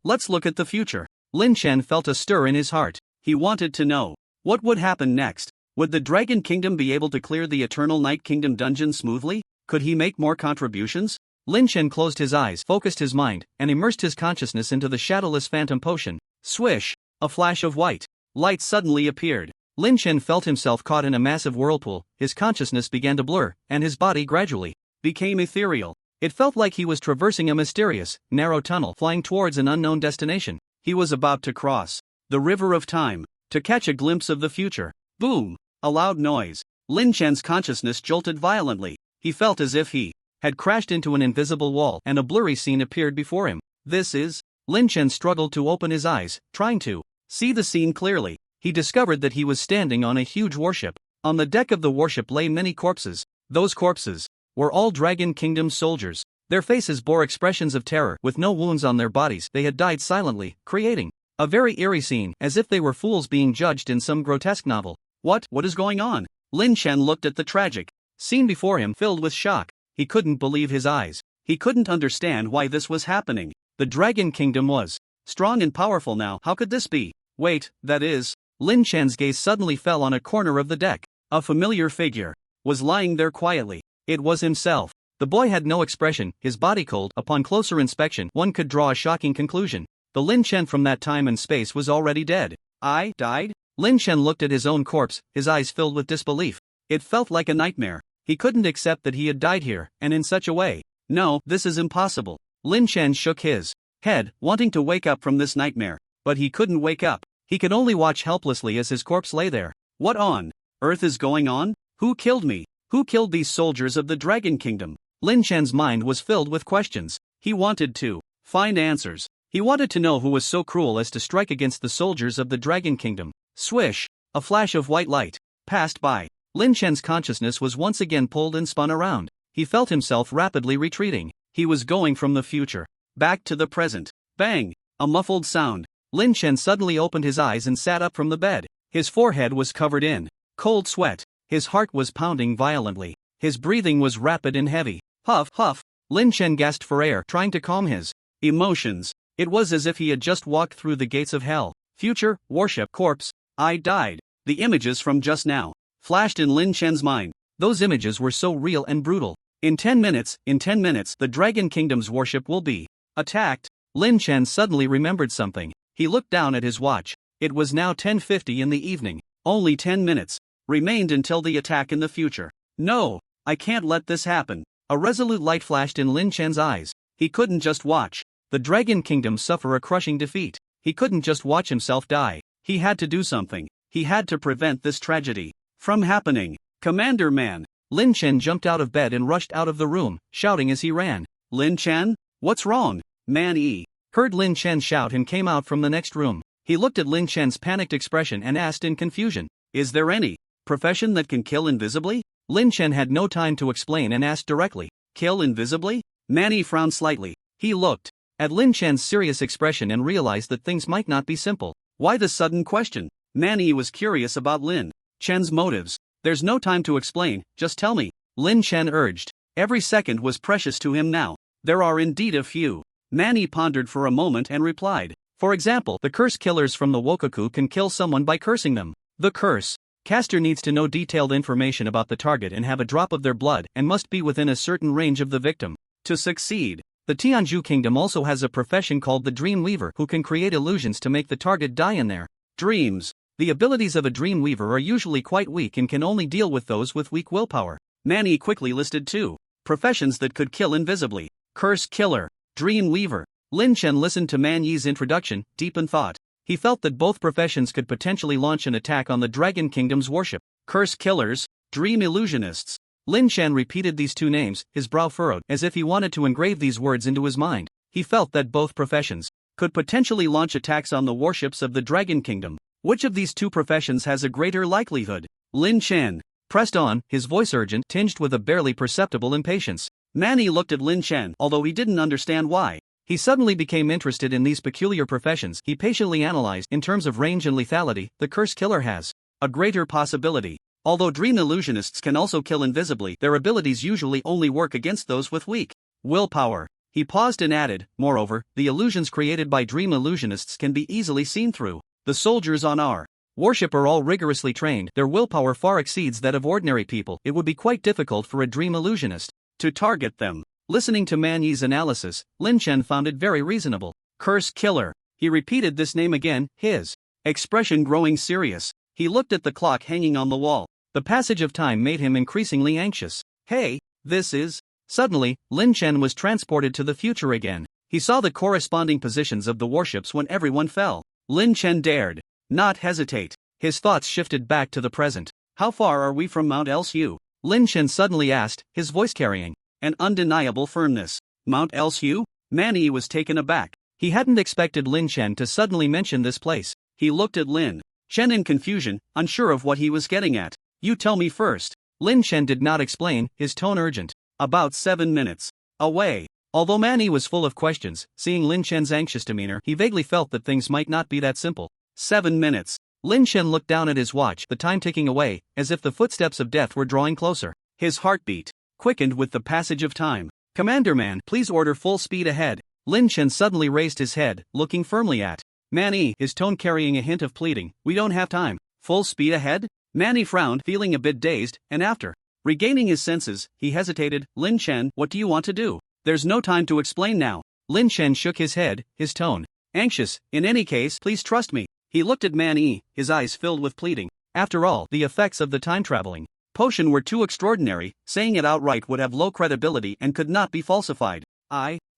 Let's look at the future. Lin Chen felt a stir in his heart. He wanted to know what would happen next. Would the Dragon Kingdom be able to clear the Eternal Night Kingdom dungeon smoothly? Could he make more contributions? Lin Chen closed his eyes, focused his mind, and immersed his consciousness into the shadowless phantom potion. Swish! A flash of white light suddenly appeared. Lin Chen felt himself caught in a massive whirlpool. His consciousness began to blur, and his body gradually became ethereal. It felt like he was traversing a mysterious, narrow tunnel flying towards an unknown destination. He was about to cross the river of time to catch a glimpse of the future. Boom! A loud noise. Lin Chen's consciousness jolted violently. He felt as if he had crashed into an invisible wall, and a blurry scene appeared before him. This is... Lin Chen struggled to open his eyes, trying to see the scene clearly. He discovered that he was standing on a huge warship. On the deck of the warship lay many corpses. Those corpses were all Dragon Kingdom soldiers. Their faces bore expressions of terror. With no wounds on their bodies, they had died silently, creating a very eerie scene, as if they were fools being judged in some grotesque novel. What is going on? Lin Chen looked at the tragic scene before him, filled with shock. He couldn't believe his eyes. He couldn't understand why this was happening. The Dragon Kingdom was strong and powerful now. How could this be? Wait, that is... Lin Chen's gaze suddenly fell on a corner of the deck. A familiar figure was lying there quietly. It was himself. The boy had no expression, his body cold. Upon closer inspection, one could draw a shocking conclusion. The Lin Chen from that time and space was already dead. I died? Lin Chen looked at his own corpse, his eyes filled with disbelief. It felt like a nightmare. He couldn't accept that he had died here, and in such a way. No, this is impossible. Lin Chen shook his head, wanting to wake up from this nightmare. But he couldn't wake up. He could only watch helplessly as his corpse lay there. What on earth is going on? Who killed me? Who killed these soldiers of the Dragon Kingdom? Lin Chen's mind was filled with questions. He wanted to find answers. He wanted to know who was so cruel as to strike against the soldiers of the Dragon Kingdom. Swish! A flash of white light passed by. Lin Chen's consciousness was once again pulled and spun around. He felt himself rapidly retreating. He was going from the future back to the present. Bang! A muffled sound. Lin Chen suddenly opened his eyes and sat up from the bed. His forehead was covered in cold sweat. His heart was pounding violently. His breathing was rapid and heavy. Huff, huff. Lin Chen gasped for air, trying to calm his emotions. It was as if he had just walked through the gates of hell. Future, warship, corpse. I died. The images from just now flashed in Lin Chen's mind. Those images were so real and brutal. In 10 minutes, the Dragon Kingdom's warship will be attacked. Lin Chen suddenly remembered something. He looked down at his watch. It was now 10:50 in the evening. Only 10 minutes remained until the attack in the future. No, I can't let this happen. A resolute light flashed in Lin Chen's eyes. He couldn't just watch the Dragon Kingdom suffer a crushing defeat. He couldn't just watch himself die. He had to do something. He had to prevent this tragedy from happening. Commander Man! Lin Chen jumped out of bed and rushed out of the room, shouting as he ran. Lin Chen? What's wrong? Man heard Lin Chen shout and came out from the next room. He looked at Lin Chen's panicked expression and asked in confusion, "Is there any profession that can kill invisibly?" Lin Chen had no time to explain and asked directly, "Kill invisibly?" Man frowned slightly. He looked at Lin Chen's serious expression and realized that things might not be simple. Why the sudden question? Man was curious about Lin Chen's motives. "There's no time to explain, just tell me," Lin Chen urged. Every second was precious to him now. "There are indeed a few." Man pondered for a moment and replied. "For example, the curse killers from the Wokoku can kill someone by cursing them. The curse caster needs to know detailed information about the target and have a drop of their blood and must be within a certain range of the victim to succeed. The Tianju Kingdom also has a profession called the Dream Weaver who can create illusions to make the target die in their dreams. The abilities of a dream weaver are usually quite weak and can only deal with those with weak willpower. Manny quickly listed 2 professions that could kill invisibly. Curse killer, dream weaver. Lin Chen listened to Man Yi's introduction, deep in thought. He felt that both professions could potentially launch an attack on the Dragon Kingdom's warship. Curse killers, dream illusionists. Lin Chen repeated these 2 names, his brow furrowed, as if he wanted to engrave these words into his mind. He felt that both professions could potentially launch attacks on the warships of the Dragon Kingdom. Which of these 2 professions has a greater likelihood? Lin Chen pressed on, his voice urgent, tinged with a barely perceptible impatience. Manny looked at Lin Chen, although he didn't understand why. He suddenly became interested in these peculiar professions. He patiently analyzed, in terms of range and lethality, the curse killer has a greater possibility. Although dream illusionists can also kill invisibly, their abilities usually only work against those with weak willpower. He paused and added, moreover, the illusions created by dream illusionists can be easily seen through. The soldiers on our warship are all rigorously trained. Their willpower far exceeds that of ordinary people. It would be quite difficult for a dream illusionist to target them. Listening to Man Yi's analysis, Lin Chen found it very reasonable. Curse killer. He repeated this name again, his expression growing serious. He looked at the clock hanging on the wall. The passage of time made him increasingly anxious. Hey, this is... Suddenly, Lin Chen was transported to the future again. He saw the corresponding positions of the warships when everyone fell. Lin Chen dared not hesitate. His thoughts shifted back to the present. How far are we from Mount Elsu? Lin Chen suddenly asked, his voice carrying an undeniable firmness. Mount Elsu? Manny was taken aback. He hadn't expected Lin Chen to suddenly mention this place. He looked at Lin Chen in confusion, unsure of what he was getting at. You tell me first. Lin Chen did not explain, his tone urgent. About 7 minutes away. Although Manny was full of questions, seeing Lin Chen's anxious demeanor, he vaguely felt that things might not be that simple. 7 minutes. Lin Chen looked down at his watch, the time ticking away, as if the footsteps of death were drawing closer. His heartbeat quickened with the passage of time. Commander Man, please order full speed ahead. Lin Chen suddenly raised his head, looking firmly at Manny, his tone carrying a hint of pleading. We don't have time. Full speed ahead? Manny frowned, feeling a bit dazed, and after regaining his senses, he hesitated. Lin Chen, what do you want to do? There's no time to explain now. Lin Chen shook his head, his tone anxious. In any case, please trust me. He looked at Manny, his eyes filled with pleading. After all, the effects of the time-traveling potion were too extraordinary. Saying it outright would have low credibility and could not be falsified.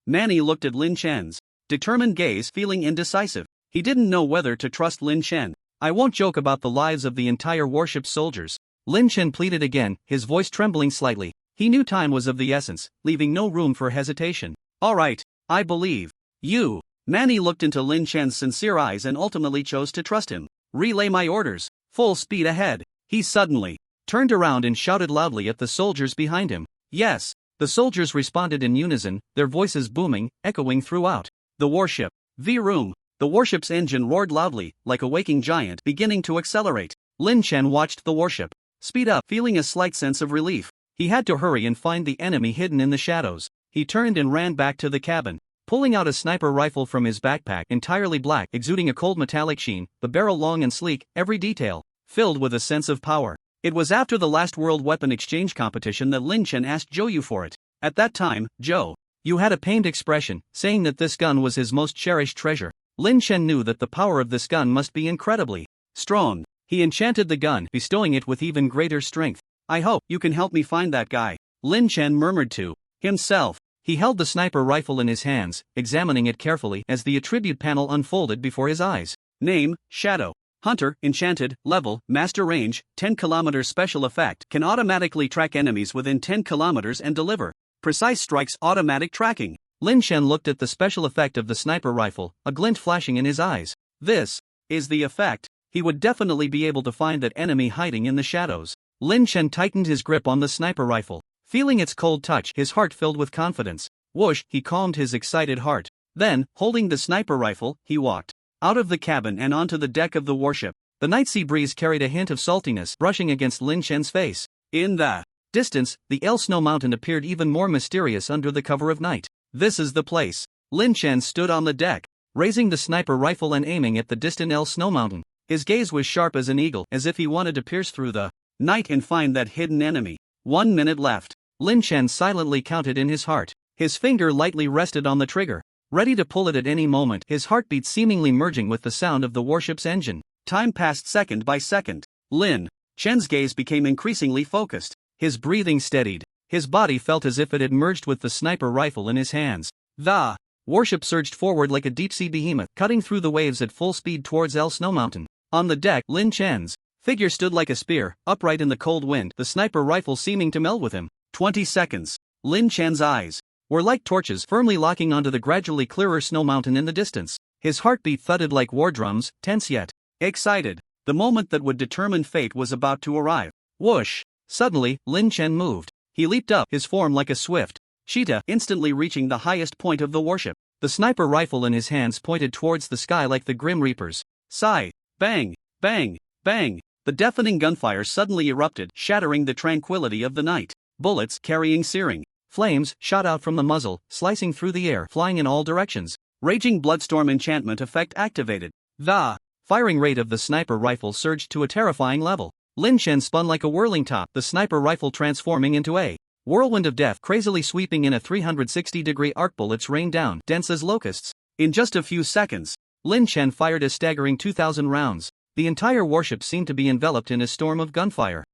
Manny looked at Lin Chen's determined gaze, feeling indecisive. He didn't know whether to trust Lin Chen. I won't joke about the lives of the entire warship's soldiers. Lin Chen pleaded again, his voice trembling slightly. He knew time was of the essence, leaving no room for hesitation. All right, I believe you. Manny looked into Lin Chen's sincere eyes and ultimately chose to trust him. Relay my orders. Full speed ahead. He suddenly turned around and shouted loudly at the soldiers behind him. Yes. The soldiers responded in unison, their voices booming, echoing throughout the warship. V-room. The warship's engine roared loudly, like a waking giant, beginning to accelerate. Lin Chen watched the warship speed up, feeling a slight sense of relief. He had to hurry and find the enemy hidden in the shadows. He turned and ran back to the cabin. Pulling out a sniper rifle from his backpack, entirely black, exuding a cold metallic sheen, the barrel long and sleek, every detail filled with a sense of power. It was after the last World Weapon Exchange competition that Lin Chen asked Zhou Yu for it. At that time, Zhou Yu had a pained expression, saying that this gun was his most cherished treasure. Lin Chen knew that the power of this gun must be incredibly strong. He enchanted the gun, bestowing it with even greater strength. I hope you can help me find that guy, Lin Chen murmured to himself. He held the sniper rifle in his hands, examining it carefully as the attribute panel unfolded before his eyes. Name, Shadow. Hunter, Enchanted, Level, Master Range, 10 km Special Effect, can automatically track enemies within 10 km and deliver precise strikes, automatic tracking. Lin Chen looked at the special effect of the sniper rifle, a glint flashing in his eyes. This is the effect. He would definitely be able to find that enemy hiding in the shadows. Lin Chen tightened his grip on the sniper rifle. Feeling its cold touch, his heart filled with confidence. Whoosh, he calmed his excited heart. Then, holding the sniper rifle, he walked out of the cabin and onto the deck of the warship. The night sea breeze carried a hint of saltiness brushing against Lin Chen's face. In the distance, the El Snow Mountain appeared even more mysterious under the cover of night. This is the place. Lin Chen stood on the deck, raising the sniper rifle and aiming at the distant El Snow Mountain. His gaze was sharp as an eagle, as if he wanted to pierce through the night and find that hidden enemy. 1 minute left. Lin Chen silently counted in his heart. His finger lightly rested on the trigger, ready to pull it at any moment, his heartbeat seemingly merging with the sound of the warship's engine. Time passed second by second. Lin Chen's gaze became increasingly focused. His breathing steadied. His body felt as if it had merged with the sniper rifle in his hands. The warship surged forward like a deep-sea behemoth, cutting through the waves at full speed towards El Snow Mountain. On the deck, Lin Chen's figure stood like a spear, upright in the cold wind, the sniper rifle seeming to meld with him. 20 seconds. Lin Chen's eyes were like torches, firmly locking onto the gradually clearer snow mountain in the distance. His heartbeat thudded like war drums, tense yet excited. The moment that would determine fate was about to arrive. Whoosh! Suddenly, Lin Chen moved. He leaped up, his form like a swift cheetah, instantly reaching the highest point of the warship. The sniper rifle in his hands pointed towards the sky like the Grim Reaper's. Sigh! Bang! Bang! Bang! The deafening gunfire suddenly erupted, shattering the tranquility of the night. Bullets, carrying searing flames, shot out from the muzzle, slicing through the air, flying in all directions. Raging Bloodstorm enchantment effect activated. The firing rate of the sniper rifle surged to a terrifying level. Lin Chen spun like a whirling top, the sniper rifle transforming into a whirlwind of death, crazily sweeping in a 360-degree arc. Bullets rained down, dense as locusts. In just a few seconds, Lin Chen fired a staggering 2,000 rounds. The entire warship seemed to be enveloped in a storm of gunfire.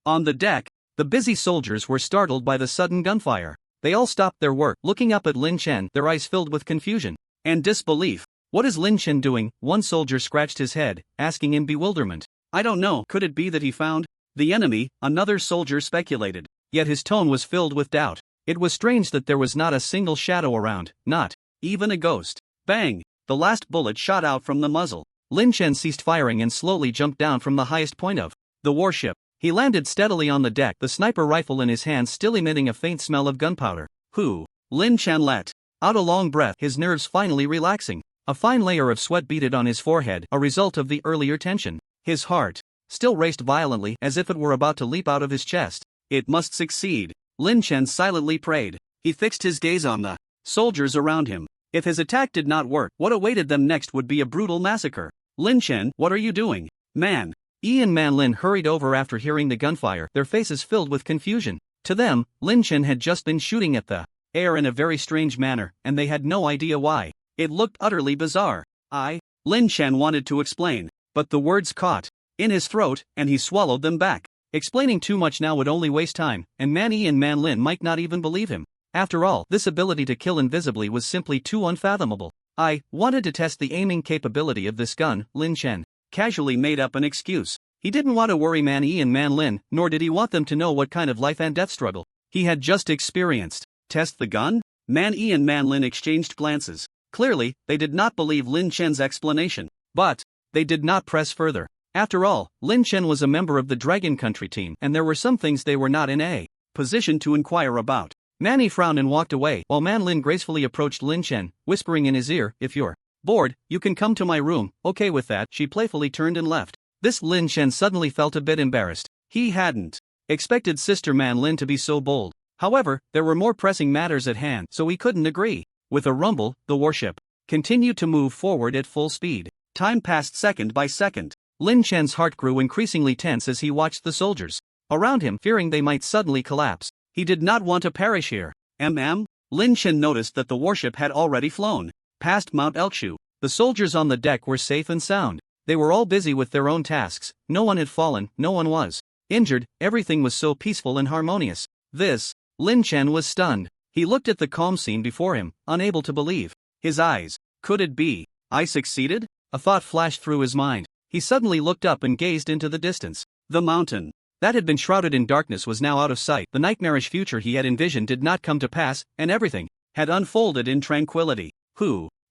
On the deck, the busy soldiers were startled by the sudden gunfire. They all stopped their work, looking up at Lin Chen, their eyes filled with confusion and disbelief. "What is Lin Chen doing?" one soldier scratched his head, asking in bewilderment. "I don't know. Could it be that he found the enemy?" another soldier speculated. Yet his tone was filled with doubt. It was strange that there was not a single shadow around, not even a ghost. Bang! The last bullet shot out from the muzzle. Lin Chen ceased firing and slowly jumped down from the highest point of the warship. He landed steadily on the deck, the sniper rifle in his hand still emitting a faint smell of gunpowder. Lin Chen let out a long breath, his nerves finally relaxing. A fine layer of sweat beaded on his forehead, a result of the earlier tension. His heart still raced violently, as if it were about to leap out of his chest. It must succeed. Lin Chen silently prayed. He fixed his gaze on the soldiers around him. If his attack did not work, what awaited them next would be a brutal massacre. "Lin Chen, what are you doing?" Man Yi and Man Lin hurried over after hearing the gunfire, their faces filled with confusion. To them, Lin Chen had just been shooting at the air in a very strange manner, and they had no idea why. It looked utterly bizarre. Lin Chen wanted to explain, but the words caught in his throat, and he swallowed them back. Explaining too much now would only waste time, and Man Yi and Man Lin might not even believe him. After all, this ability to kill invisibly was simply too unfathomable. "I wanted to test the aiming capability of this gun," Lin Chen casually made up an excuse. He didn't want to worry Man Yi and Man Lin, nor did he want them to know what kind of life and death struggle he had just experienced. Test the gun? Man Yi and Man Lin exchanged glances. Clearly, they did not believe Lin Chen's explanation. But they did not press further. After all, Lin Chen was a member of the Dragon Country team, and there were some things they were not in a position to inquire about. Manny frowned and walked away, while Man Lin gracefully approached Lin Chen, whispering in his ear, "If you're bored, you can come to my room." Okay with that, she playfully turned and left. This Lin Chen suddenly felt a bit embarrassed. He hadn't expected Sister Man Lin to be so bold. However, there were more pressing matters at hand, so he couldn't agree. With a rumble, the warship continued to move forward at full speed. Time passed second by second. Lin Chen's heart grew increasingly tense as he watched the soldiers around him, fearing they might suddenly collapse. He did not want to perish here. Lin Chen noticed that the warship had already flown past Mount Elkshu. The soldiers on the deck were safe and sound. They were all busy with their own tasks. No one had fallen, no one was injured, everything was so peaceful and harmonious. Lin Chen was stunned. He looked at the calm scene before him, unable to believe his eyes. Could it be? I succeeded? A thought flashed through his mind. He suddenly looked up and gazed into the distance. The mountain that had been shrouded in darkness was now out of sight. The nightmarish future he had envisioned did not come to pass, and everything had unfolded in tranquility.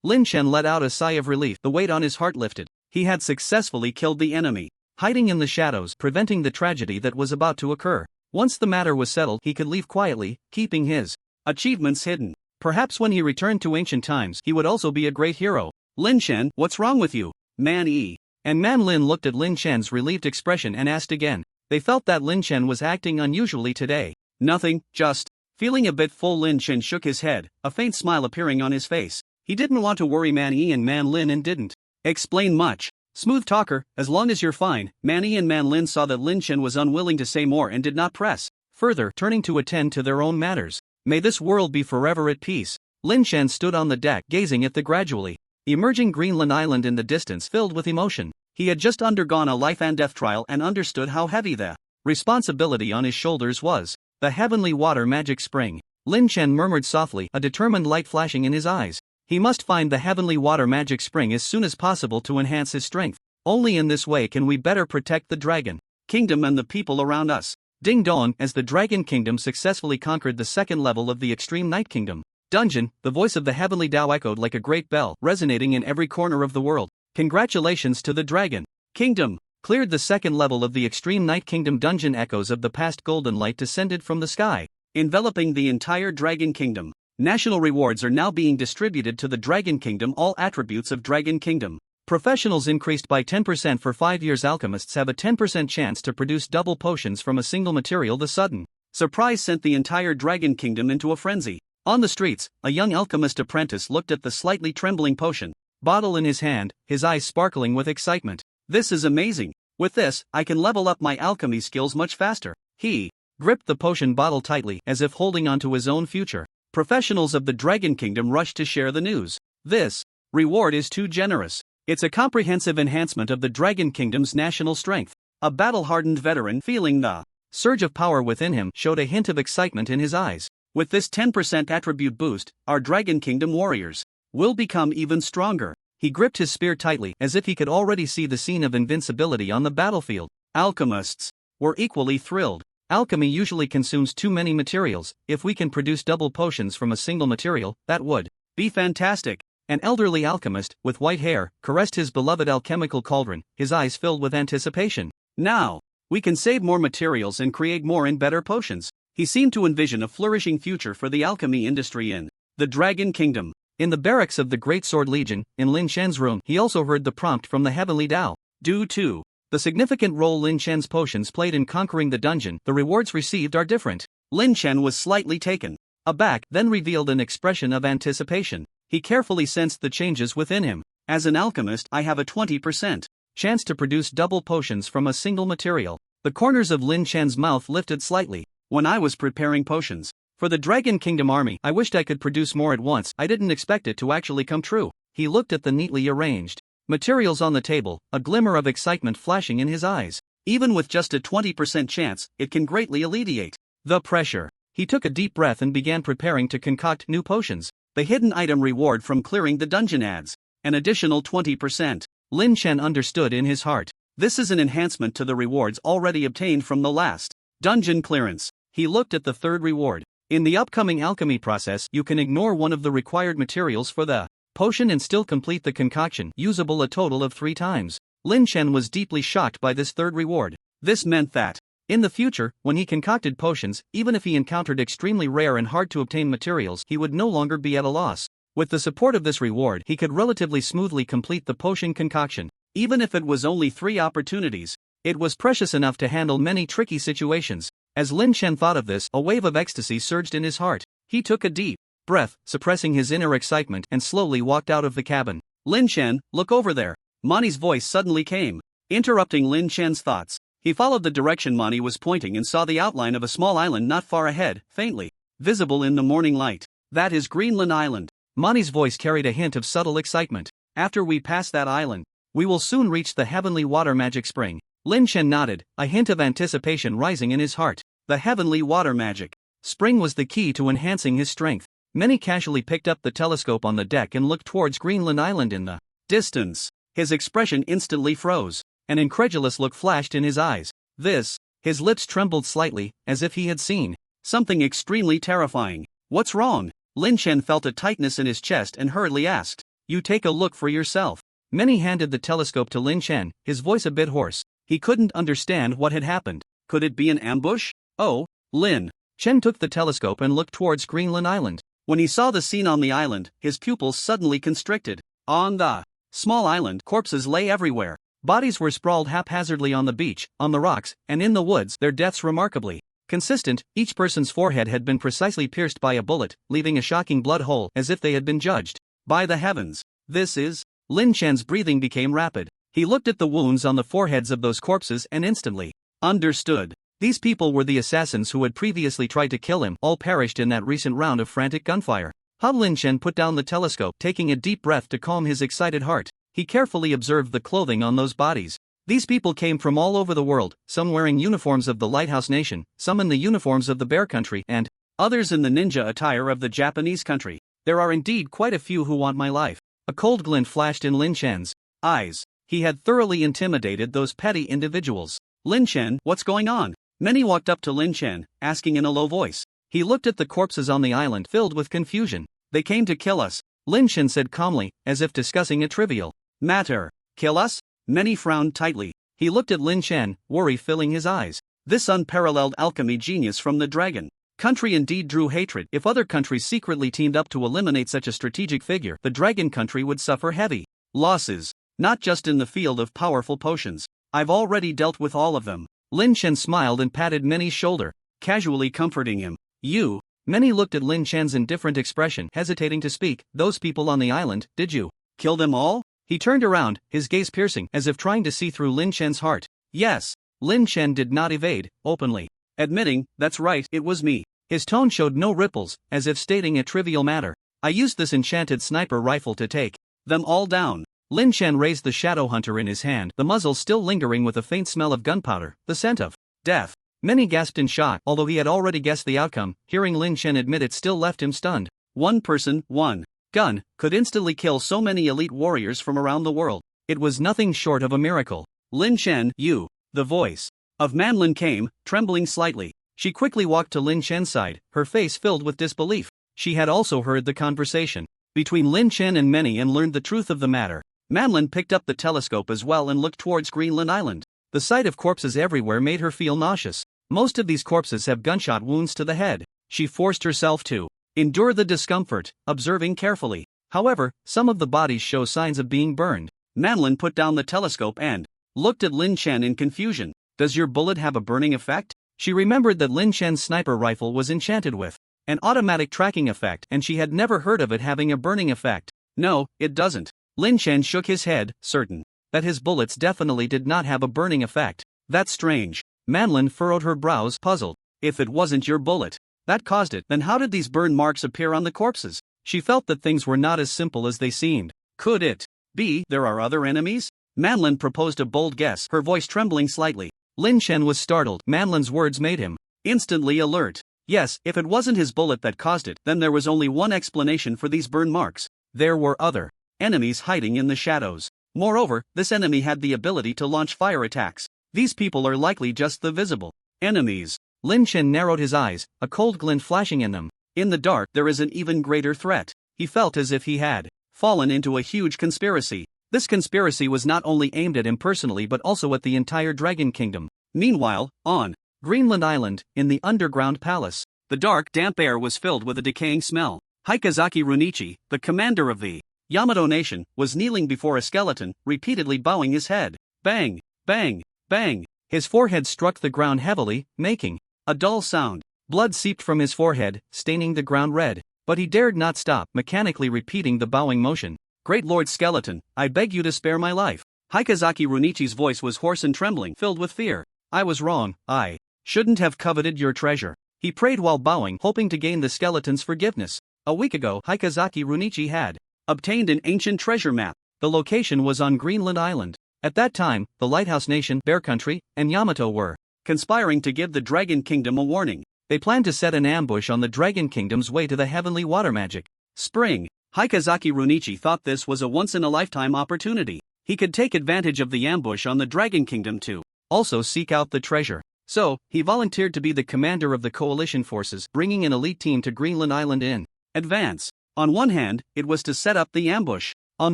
Lin Chen let out a sigh of relief. The weight on his heart lifted. He had successfully killed the enemy, hiding in the shadows, preventing the tragedy that was about to occur. Once the matter was settled, he could leave quietly, keeping his achievements hidden. Perhaps when he returned to ancient times, he would also be a great hero. "Lin Chen, what's wrong with you?" Man Yi and Man Lin looked at Lin Chen's relieved expression and asked again. They felt that Lin Chen was acting unusually today. "Nothing, just feeling a bit full." Lin Chen shook his head, a faint smile appearing on his face. He didn't want to worry Man Yi and Man Lin and didn't explain much. Smooth talker, as long as you're fine. Man Yi and Man Lin saw that Lin Chen was unwilling to say more and did not press further, turning to attend to their own matters. May this world be forever at peace. Lin Chen stood on the deck, gazing at the gradually emerging Greenland Island in the distance, filled with emotion. He had just undergone a life and death trial and understood how heavy the responsibility on his shoulders was. The heavenly water magic spring. Lin Chen murmured softly, a determined light flashing in his eyes. He must find the heavenly water magic spring as soon as possible to enhance his strength. Only in this way can we better protect the dragon kingdom and the people around us. Ding dong, as the Dragon Kingdom successfully conquered the second level of the Extreme Night Kingdom dungeon, the voice of the heavenly Tao echoed like a great bell, resonating in every corner of the world. Congratulations to the Dragon Kingdom! Cleared the second level of the Extreme Night Kingdom dungeon. Echoes of the past golden light descended from the sky, enveloping the entire Dragon Kingdom. National rewards are now being distributed to the Dragon Kingdom. All attributes of Dragon Kingdom. Professionals increased by 10% for 5 years. Alchemists have a 10% chance to produce double potions from a single material. The sudden surprise sent the entire Dragon Kingdom into a frenzy. On the streets, a young alchemist apprentice looked at the slightly trembling potion bottle in his hand, his eyes sparkling with excitement. This is amazing. With this, I can level up my alchemy skills much faster. He gripped the potion bottle tightly, as if holding on to his own future. Professionals of the Dragon Kingdom rushed to share the news. This reward is too generous. It's a comprehensive enhancement of the Dragon Kingdom's national strength. A battle-hardened veteran, feeling the surge of power within him, showed a hint of excitement in his eyes. With this 10% attribute boost, our Dragon Kingdom warriors will become even stronger. He gripped his spear tightly, as if he could already see the scene of invincibility on the battlefield. Alchemists were equally thrilled. Alchemy usually consumes too many materials. If we can produce double potions from a single material, that would be fantastic. An elderly alchemist, with white hair, caressed his beloved alchemical cauldron, his eyes filled with anticipation. Now, we can save more materials and create more and better potions. He seemed to envision a flourishing future for the alchemy industry in the Dragon Kingdom. In the barracks of the Great Sword Legion, in Lin Shen's room, he also heard the prompt from the Heavenly Tao. Due to the significant role Lin Shen's potions played in conquering the dungeon, the rewards received are different. Lin Chen was slightly taken aback, then revealed an expression of anticipation. He carefully sensed the changes within him. As an alchemist, I have a 20% chance to produce double potions from a single material. The corners of Lin Chen's mouth lifted slightly. When I was preparing potions for the Dragon Kingdom army, I wished I could produce more at once. I didn't expect it to actually come true. He looked at the neatly arranged materials on the table, a glimmer of excitement flashing in his eyes. Even with just a 20% chance, it can greatly alleviate the pressure. He took a deep breath and began preparing to concoct new potions. The hidden item reward from clearing the dungeon adds an additional 20%. Lin Chen understood in his heart. This is an enhancement to the rewards already obtained from the last dungeon clearance. He looked at the third reward. In the upcoming alchemy process, you can ignore one of the required materials for the potion and still complete the concoction, usable a total of 3 times. Lin Chen was deeply shocked by this third reward. This meant that, in the future, when he concocted potions, even if he encountered extremely rare and hard to obtain materials, he would no longer be at a loss. With the support of this reward, he could relatively smoothly complete the potion concoction. Even if it was only 3 opportunities, it was precious enough to handle many tricky situations. As Lin Chen thought of this, a wave of ecstasy surged in his heart. He took a deep breath, suppressing his inner excitement, and slowly walked out of the cabin. Lin Chen, look over there. Mani's voice suddenly came, interrupting Lin Chen's thoughts. He followed the direction Mani was pointing and saw the outline of a small island not far ahead, faintly visible in the morning light. That is Greenland Island. Mani's voice carried a hint of subtle excitement. After we pass that island, we will soon reach the heavenly water magic spring. Lin Chen nodded, a hint of anticipation rising in his heart. The heavenly water magic spring was the key to enhancing his strength. Many casually picked up the telescope on the deck and looked towards Greenland Island in the distance. His expression instantly froze. An incredulous look flashed in his eyes. His lips trembled slightly, as if he had seen something extremely terrifying. What's wrong? Lin Chen felt a tightness in his chest and hurriedly asked. You take a look for yourself. Many handed the telescope to Lin Chen, his voice a bit hoarse. He couldn't understand what had happened. Could it be an ambush? Oh, Lin Chen took the telescope and looked towards Greenland Island. When he saw the scene on the island, his pupils suddenly constricted. On the small island, corpses lay everywhere. Bodies were sprawled haphazardly on the beach, on the rocks, and in the woods, their deaths remarkably consistent. Each person's forehead had been precisely pierced by a bullet, leaving a shocking blood hole, as if they had been judged. By the heavens! This is... Lin Chen's breathing became rapid. He looked at the wounds on the foreheads of those corpses and instantly understood. These people were the assassins who had previously tried to kill him, all perished in that recent round of frantic gunfire. Lin Chen put down the telescope, taking a deep breath to calm his excited heart. He carefully observed the clothing on those bodies. These people came from all over the world, some wearing uniforms of the Lighthouse Nation, some in the uniforms of the Bear Country, and others in the ninja attire of the Japanese country. There are indeed quite a few who want my life. A cold glint flashed in Lin Chen's eyes. He had thoroughly intimidated those petty individuals. Lin Chen, what's going on? Many walked up to Lin Chen, asking in a low voice. He looked at the corpses on the island, filled with confusion. They came to kill us, Lin Chen said calmly, as if discussing a trivial matter. Kill us? Many frowned tightly. He looked at Lin Chen, worry filling his eyes. This unparalleled alchemy genius from the dragon country indeed drew hatred. If other countries secretly teamed up to eliminate such a strategic figure, the dragon country would suffer heavy losses, not just in the field of powerful potions. I've already dealt with all of them. Lin Chen smiled and patted Many's shoulder, casually comforting him. You? Many looked at Lin Chen's indifferent expression, hesitating to speak. Those people on the island, did you kill them all? He turned around, his gaze piercing, as if trying to see through Lin Chen's heart. Yes. Lin Chen did not evade, openly admitting, that's right, it was me. His tone showed no ripples, as if stating a trivial matter. I used this enchanted sniper rifle to take them all down. Lin Chen raised the shadow hunter in his hand, the muzzle still lingering with a faint smell of gunpowder, the scent of death. Many gasped in shock, although he had already guessed the outcome. Hearing Lin Chen admit it still left him stunned. One person, one gun, could instantly kill so many elite warriors from around the world. It was nothing short of a miracle. Lin Chen, you. The voice of Manlin came, trembling slightly. She quickly walked to Lin Chen's side, her face filled with disbelief. She had also heard the conversation between Lin Chen and Many and learned the truth of the matter. Manlin picked up the telescope as well and looked towards Greenland Island. The sight of corpses everywhere made her feel nauseous. Most of these corpses have gunshot wounds to the head. She forced herself to endure the discomfort, observing carefully. However, some of the bodies show signs of being burned. Manlin put down the telescope and looked at Lin Chen in confusion. Does your bullet have a burning effect? She remembered that Lin Chen's sniper rifle was enchanted with an automatic tracking effect, and she had never heard of it having a burning effect. No, it doesn't. Lin Chen shook his head, certain that his bullets definitely did not have a burning effect. That's strange. Manlin furrowed her brows, puzzled. If it wasn't your bullet that caused it, then how did these burn marks appear on the corpses? She felt that things were not as simple as they seemed. Could it be there are other enemies? Manlin proposed a bold guess, her voice trembling slightly. Lin Chen was startled. Manlin's words made him instantly alert. Yes, if it wasn't his bullet that caused it, then there was only one explanation for these burn marks. There were other enemies hiding in the shadows. Moreover, this enemy had the ability to launch fire attacks. These people are likely just the visible enemies. Lin Chen narrowed his eyes, a cold glint flashing in them. In the dark, there is an even greater threat. He felt as if he had fallen into a huge conspiracy. This conspiracy was not only aimed at him personally but also at the entire Dragon Kingdom. Meanwhile, on Greenland Island, in the underground palace, the dark, damp air was filled with a decaying smell. Hikazaki Runichi, the commander of the Yamato nation, was kneeling before a skeleton, repeatedly bowing his head. Bang, bang, bang. His forehead struck the ground heavily, making a dull sound. Blood seeped from his forehead, staining the ground red. But he dared not stop, mechanically repeating the bowing motion. Great Lord Skeleton, I beg you to spare my life. Hikazaki Runichi's voice was hoarse and trembling, filled with fear. I was wrong, I shouldn't have coveted your treasure. He prayed while bowing, hoping to gain the skeleton's forgiveness. A week ago, Hikazaki Runichi had obtained an ancient treasure map. The location was on Greenland Island. At that time, the Lighthouse Nation, Bear Country, and Yamato were conspiring to give the Dragon Kingdom a warning. They planned to set an ambush on the Dragon Kingdom's way to the heavenly water magic spring. Hikazaki Runichi thought this was a once-in-a-lifetime opportunity. He could take advantage of the ambush on the Dragon Kingdom to also seek out the treasure. So, he volunteered to be the commander of the coalition forces, bringing an elite team to Greenland Island in advance. On one hand, it was to set up the ambush. On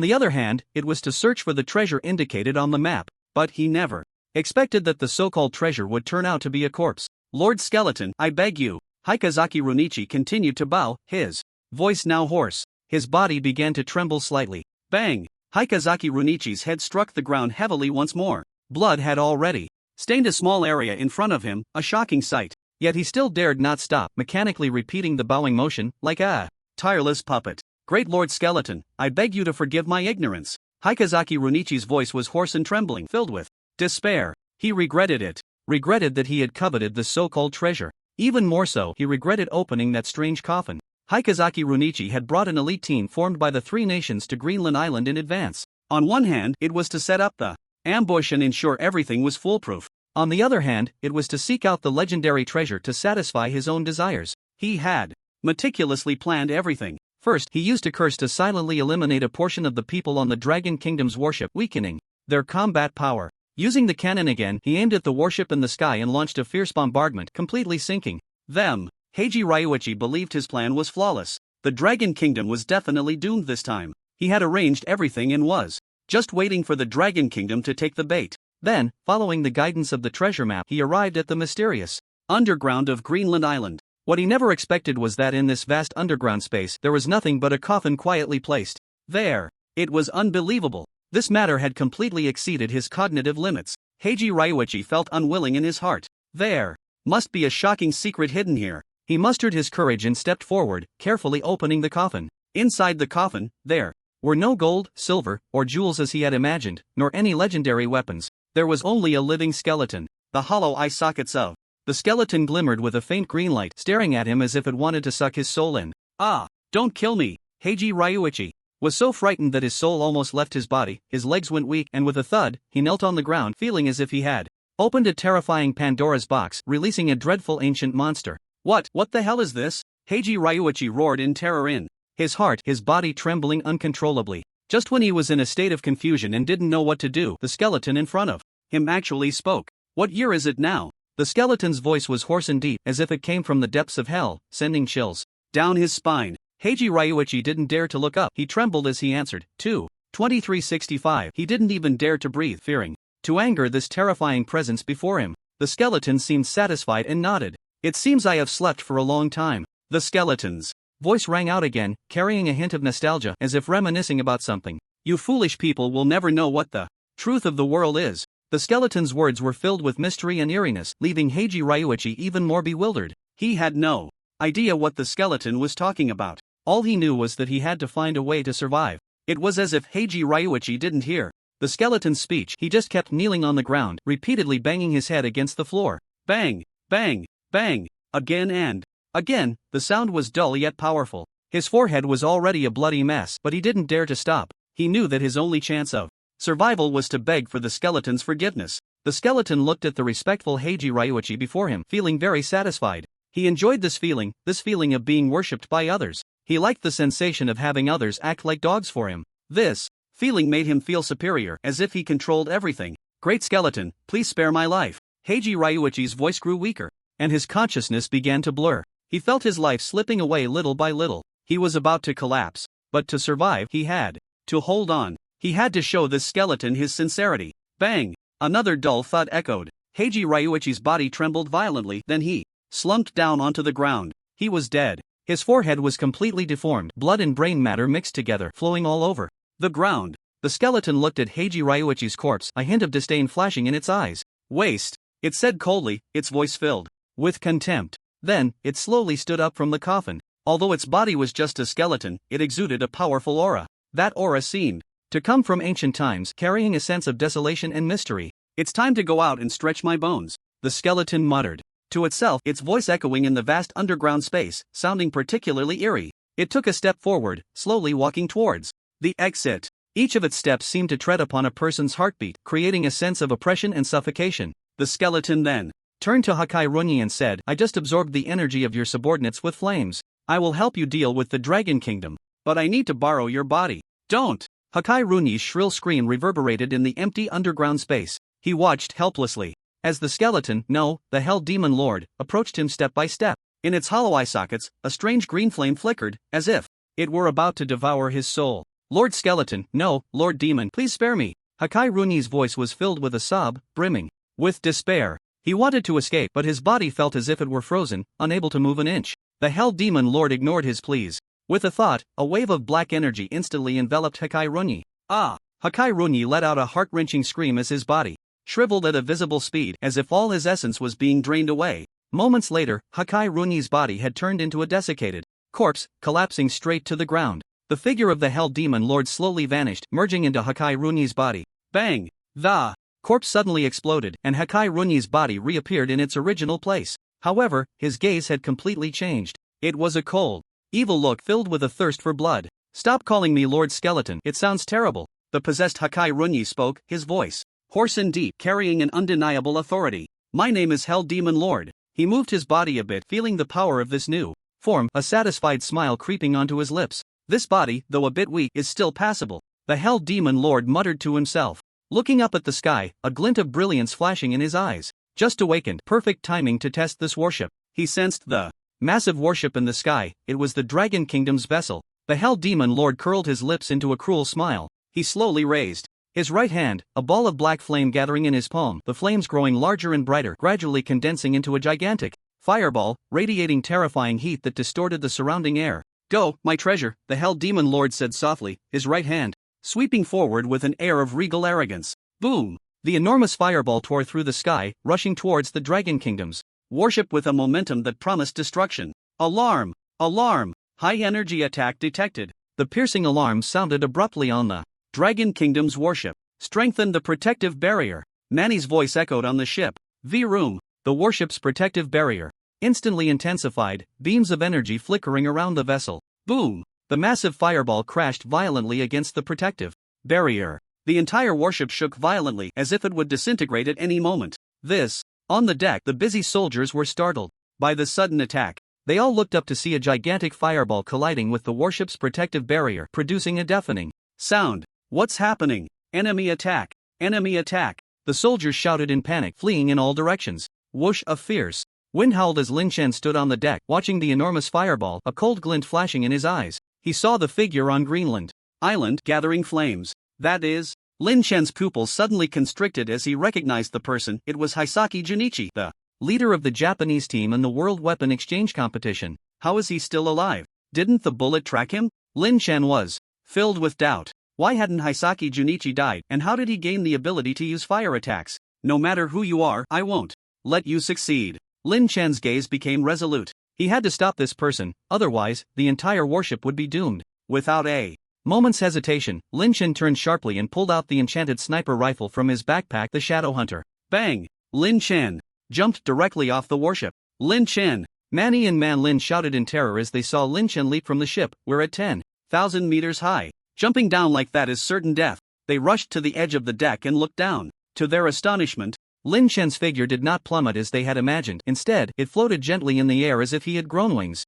the other hand, it was to search for the treasure indicated on the map. But he never expected that the so-called treasure would turn out to be a corpse. Lord Skeleton, I beg you. Hikazaki Runichi continued to bow, his voice now hoarse. His body began to tremble slightly. Bang! Hikazaki Runichi's head struck the ground heavily once more. Blood had already stained a small area in front of him, a shocking sight. Yet he still dared not stop, mechanically repeating the bowing motion, like a tireless puppet. Great Lord Skeleton, I beg you to forgive my ignorance. Hikazaki Runichi's voice was hoarse and trembling, filled with despair. He regretted it. Regretted that he had coveted the so-called treasure. Even more so, he regretted opening that strange coffin. Hikazaki Runichi had brought an elite team formed by the three nations to Greenland Island in advance. On one hand, it was to set up the ambush and ensure everything was foolproof. On the other hand, it was to seek out the legendary treasure to satisfy his own desires. He had meticulously planned everything. First, he used a curse to silently eliminate a portion of the people on the Dragon Kingdom's warship, weakening their combat power. Using the cannon again, he aimed at the warship in the sky and launched a fierce bombardment, completely sinking them. Heiji Ryuichi believed his plan was flawless. The Dragon Kingdom was definitely doomed this time. He had arranged everything and was just waiting for the Dragon Kingdom to take the bait. Then, following the guidance of the treasure map, he arrived at the mysterious underground of Greenland Island. What he never expected was that in this vast underground space there was nothing but a coffin quietly placed there. It was unbelievable. This matter had completely exceeded his cognitive limits. Heiji Ryuichi felt unwilling in his heart. There must be a shocking secret hidden here. He mustered his courage and stepped forward, carefully opening the coffin. Inside the coffin, there were no gold, silver, or jewels as he had imagined, nor any legendary weapons. There was only a living skeleton. The hollow eye sockets of the skeleton glimmered with a faint green light, staring at him as if it wanted to suck his soul in. Ah, don't kill me! Heiji Ryuichi was so frightened that his soul almost left his body, his legs went weak, and with a thud, he knelt on the ground, feeling as if he had opened a terrifying Pandora's box, releasing a dreadful ancient monster. What the hell is this? Heiji Ryuichi roared in terror in his heart, his body trembling uncontrollably. Just when he was in a state of confusion and didn't know what to do, the skeleton in front of him actually spoke. What year is it now? The skeleton's voice was hoarse and deep, as if it came from the depths of hell, sending chills down his spine. Heiji Ryuichi didn't dare to look up. He trembled as he answered, 2365. He didn't even dare to breathe, fearing to anger this terrifying presence before him. The skeleton seemed satisfied and nodded. It seems I have slept for a long time. The skeleton's voice rang out again, carrying a hint of nostalgia, as if reminiscing about something. You foolish people will never know what the truth of the world is. The skeleton's words were filled with mystery and eeriness, leaving Heiji Ryuichi even more bewildered. He had no idea what the skeleton was talking about. All he knew was that he had to find a way to survive. It was as if Heiji Ryuichi didn't hear the skeleton's speech. He just kept kneeling on the ground, repeatedly banging his head against the floor. Bang, bang, bang, again and again. The sound was dull yet powerful. His forehead was already a bloody mess, but he didn't dare to stop. He knew that his only chance of survival was to beg for the skeleton's forgiveness. The skeleton looked at the respectful Heiji Ryuichi before him, feeling very satisfied. He enjoyed this feeling of being worshipped by others. He liked the sensation of having others act like dogs for him. This feeling made him feel superior, as if he controlled everything. Great skeleton, please spare my life. Heiji Ryuichi's voice grew weaker, and his consciousness began to blur. He felt his life slipping away little by little. He was about to collapse. But to survive, he had to hold on. He had to show this skeleton his sincerity. Bang! Another dull thud echoed. Heiji Ryuichi's body trembled violently, then he slumped down onto the ground. He was dead. His forehead was completely deformed, blood and brain matter mixed together, flowing all over the ground. The skeleton looked at Heiji Ryuichi's corpse, a hint of disdain flashing in its eyes. Waste, it said coldly, its voice filled with contempt. Then, it slowly stood up from the coffin. Although its body was just a skeleton, it exuded a powerful aura. That aura seemed to come from ancient times, carrying a sense of desolation and mystery. It's time to go out and stretch my bones, the skeleton muttered to itself, its voice echoing in the vast underground space, sounding particularly eerie. It took a step forward, slowly walking towards the exit. Each of its steps seemed to tread upon a person's heartbeat, creating a sense of oppression and suffocation. The skeleton then turned to Hakai Runyi and said, I just absorbed the energy of your subordinates with flames. I will help you deal with the Dragon Kingdom, but I need to borrow your body. Don't! Hakai Runyi's shrill scream reverberated in the empty underground space. He watched helplessly as the skeleton, no, the Hell Demon Lord, approached him step by step. In its hollow eye sockets, a strange green flame flickered, as if it were about to devour his soul. Lord Skeleton, no, Lord Demon, please spare me. Hakai Runyi's voice was filled with a sob, brimming with despair. He wanted to escape, but his body felt as if it were frozen, unable to move an inch. The Hell Demon Lord ignored his pleas. With a thought, a wave of black energy instantly enveloped Hakai Runyi. Ah! Hakai Runyi let out a heart-wrenching scream as his body shriveled at a visible speed, as if all his essence was being drained away. Moments later, Hakai Runyi's body had turned into a desiccated corpse, collapsing straight to the ground. The figure of the Hell Demon Lord slowly vanished, merging into Hakai Runyi's body. Bang! The corpse suddenly exploded, and Hakai Runyi's body reappeared in its original place. However, his gaze had completely changed. It was a cold, evil look filled with a thirst for blood. Stop calling me Lord Skeleton, it sounds terrible. The possessed Hakai Runyi spoke, his voice hoarse and deep, carrying an undeniable authority. My name is Hell Demon Lord. He moved his body a bit, feeling the power of this new form, a satisfied smile creeping onto his lips. This body, though a bit weak, is still passable. The Hell Demon Lord muttered to himself, looking up at the sky, a glint of brilliance flashing in his eyes. Just awakened, perfect timing to test this warship. He sensed the massive warship in the sky. It was the Dragon Kingdom's vessel. The Hell Demon Lord curled his lips into a cruel smile. He slowly raised his right hand, a ball of black flame gathering in his palm, the flames growing larger and brighter, gradually condensing into a gigantic fireball, radiating terrifying heat that distorted the surrounding air. Go, my treasure, the Hell Demon Lord said softly, his right hand sweeping forward with an air of regal arrogance. Boom! The enormous fireball tore through the sky, rushing towards the Dragon Kingdom's warship with a momentum that promised destruction. Alarm! Alarm! High-energy attack detected. The piercing alarm sounded abruptly on the Dragon Kingdom's warship. Strengthen the protective barrier. Manny's voice echoed on the ship. V-Room. The warship's protective barrier instantly intensified, beams of energy flickering around the vessel. Boom! The massive fireball crashed violently against the protective barrier. The entire warship shook violently as if it would disintegrate at any moment. On the deck, the busy soldiers were startled by the sudden attack. They all looked up to see a gigantic fireball colliding with the warship's protective barrier, producing a deafening sound. What's happening? Enemy attack! Enemy attack! The soldiers shouted in panic, fleeing in all directions. Whoosh! A fierce wind howled as Lin Shen stood on the deck, watching the enormous fireball, a cold glint flashing in his eyes. He saw the figure on Greenland Island gathering flames. That is, Lin Shen's pupils suddenly constricted as he recognized the person. It was Hisaki Junichi, the leader of the Japanese team in the World Weapon Exchange competition. How is he still alive? Didn't the bullet track him? Lin Shen was filled with doubt. Why hadn't Hisaki Junichi died, and how did he gain the ability to use fire attacks? No matter who you are, I won't let you succeed. Lin Shen's gaze became resolute. He had to stop this person, otherwise, the entire warship would be doomed. Without a moment's hesitation, Lin Shen turned sharply and pulled out the enchanted sniper rifle from his backpack, the Shadow Hunter. Bang! Lin Shen jumped directly off the warship. Lin Shen! Manny and Man Lin shouted in terror as they saw Lin Shen leap from the ship. We're at 10,000 meters high. Jumping down like that is certain death. They rushed to the edge of the deck and looked down. To their astonishment, Lin Shen's figure did not plummet as they had imagined. Instead, it floated gently in the air as if he had grown wings.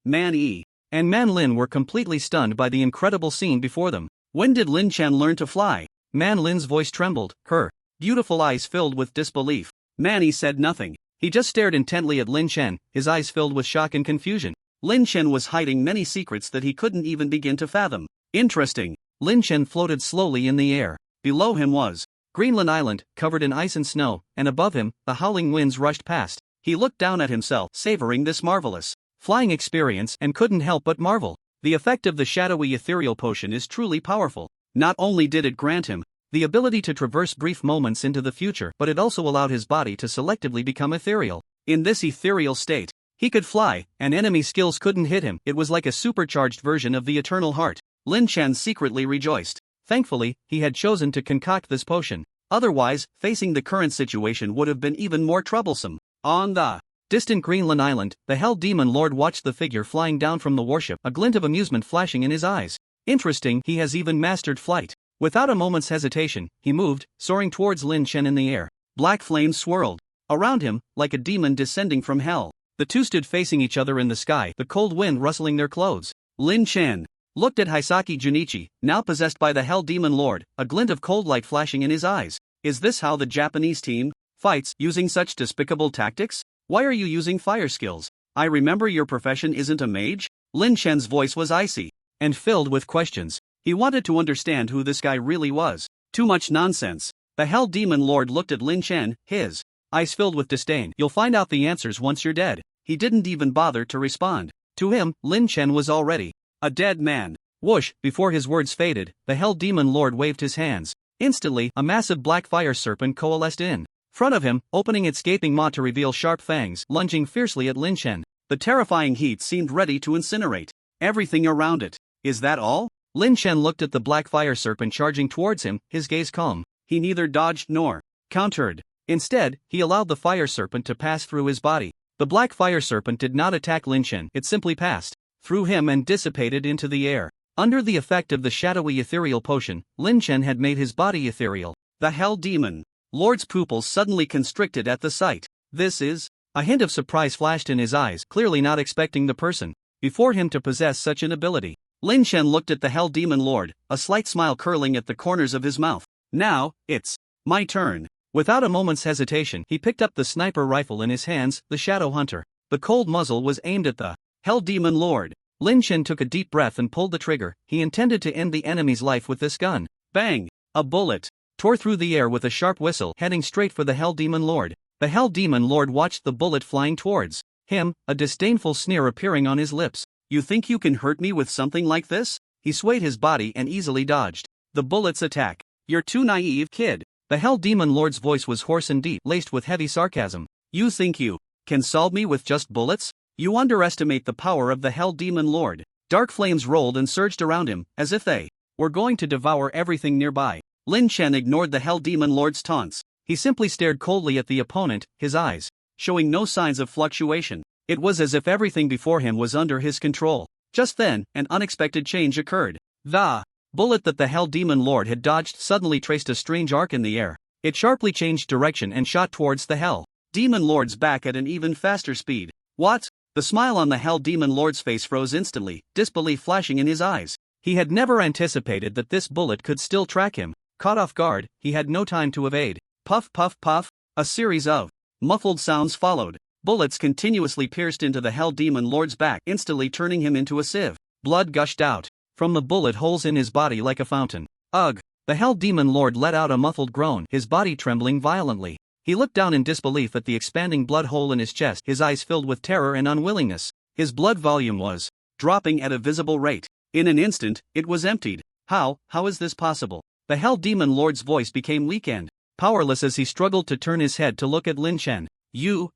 Man Yi and Man Lin were completely stunned by the incredible scene before them. When did Lin Shen learn to fly? Man Lin's voice trembled, her beautiful eyes filled with disbelief. Manny said nothing. He just stared intently at Lin Shen, his eyes filled with shock and confusion. Lin Shen was hiding many secrets that he couldn't even begin to fathom. Interesting. Lin Shen floated slowly in the air. Below him was Greenland Island, covered in ice and snow, and above him, the howling winds rushed past. He looked down at himself, savoring this marvelous flying experience, and couldn't help but marvel. The effect of the shadowy ethereal potion is truly powerful. Not only did it grant him the ability to traverse brief moments into the future, but it also allowed his body to selectively become ethereal. In this ethereal state, he could fly, and enemy skills couldn't hit him. It was like a supercharged version of the Eternal Heart. Lin Shen secretly rejoiced. Thankfully, he had chosen to concoct this potion. Otherwise, facing the current situation would have been even more troublesome. On the distant Greenland Island, the Hell Demon Lord watched the figure flying down from the warship, a glint of amusement flashing in his eyes. Interesting, he has even mastered flight. Without a moment's hesitation, he moved, soaring towards Lin Shen in the air. Black flames swirled around him, like a demon descending from hell. The two stood facing each other in the sky, the cold wind rustling their clothes. Lin Shen looked at Hisaki Junichi, now possessed by the Hell Demon Lord, a glint of cold light flashing in his eyes. Is this how the Japanese team fights, using such despicable tactics? Why are you using fire skills? I remember your profession isn't a mage? Lin Shen's voice was icy and filled with questions. He wanted to understand who this guy really was. Too much nonsense. The Hell Demon Lord looked at Lin Shen, his eyes filled with disdain. You'll find out the answers once you're dead. He didn't even bother to respond. To him, Lin Shen was already a dead man. Whoosh! Before his words faded, the Hell Demon Lord waved his hands. Instantly, a massive black fire serpent coalesced in front of him, opening its gaping maw to reveal sharp fangs, lunging fiercely at Lin Shen. The terrifying heat seemed ready to incinerate everything around it. Is that all? Lin Shen looked at the black fire serpent charging towards him, his gaze calm. He neither dodged nor countered. Instead, he allowed the fire serpent to pass through his body. The black fire serpent did not attack Lin Shen, it simply passed through him and dissipated into the air. Under the effect of the shadowy ethereal potion, Lin Chen had made his body ethereal. The Hell Demon Lord's pupils suddenly constricted at the sight. This is... A hint of surprise flashed in his eyes, clearly not expecting the person before him to possess such an ability. Lin Chen looked at the Hell Demon Lord, a slight smile curling at the corners of his mouth. Now, it's my turn. Without a moment's hesitation, he picked up the sniper rifle in his hands, the Shadow Hunter. The cold muzzle was aimed at the Hell Demon Lord. Lin Chen took a deep breath and pulled the trigger. He intended to end the enemy's life with this gun. Bang! A bullet tore through the air with a sharp whistle, heading straight for the Hell Demon Lord. The Hell Demon Lord watched the bullet flying towards him, a disdainful sneer appearing on his lips. You think you can hurt me with something like this? He swayed his body and easily dodged the bullet's attack. You're too naive, kid. The Hell Demon Lord's voice was hoarse and deep, laced with heavy sarcasm. You think you can solve me with just bullets? You underestimate the power of the Hell Demon Lord. Dark flames rolled and surged around him, as if they were going to devour everything nearby. Lin Chen ignored the Hell Demon Lord's taunts. He simply stared coldly at the opponent, his eyes showing no signs of fluctuation. It was as if everything before him was under his control. Just then, an unexpected change occurred. The bullet that the Hell Demon Lord had dodged suddenly traced a strange arc in the air. It sharply changed direction and shot towards the Hell Demon Lord's back at an even faster speed. What? The smile on the Hell Demon Lord's face froze instantly, disbelief flashing in his eyes. He had never anticipated that this bullet could still track him. Caught off guard, he had no time to evade. Puff puff puff, a series of muffled sounds followed. Bullets continuously pierced into the Hell Demon Lord's back, instantly turning him into a sieve. Blood gushed out from the bullet holes in his body like a fountain. Ugh! The Hell Demon Lord let out a muffled groan, his body trembling violently. He looked down in disbelief at the expanding blood hole in his chest, his eyes filled with terror and unwillingness. His blood volume was dropping at a visible rate. In an instant, it was emptied. How is this possible? The Hell Demon Lord's voice became weak and powerless as he struggled to turn his head to look at Lin Chen. You.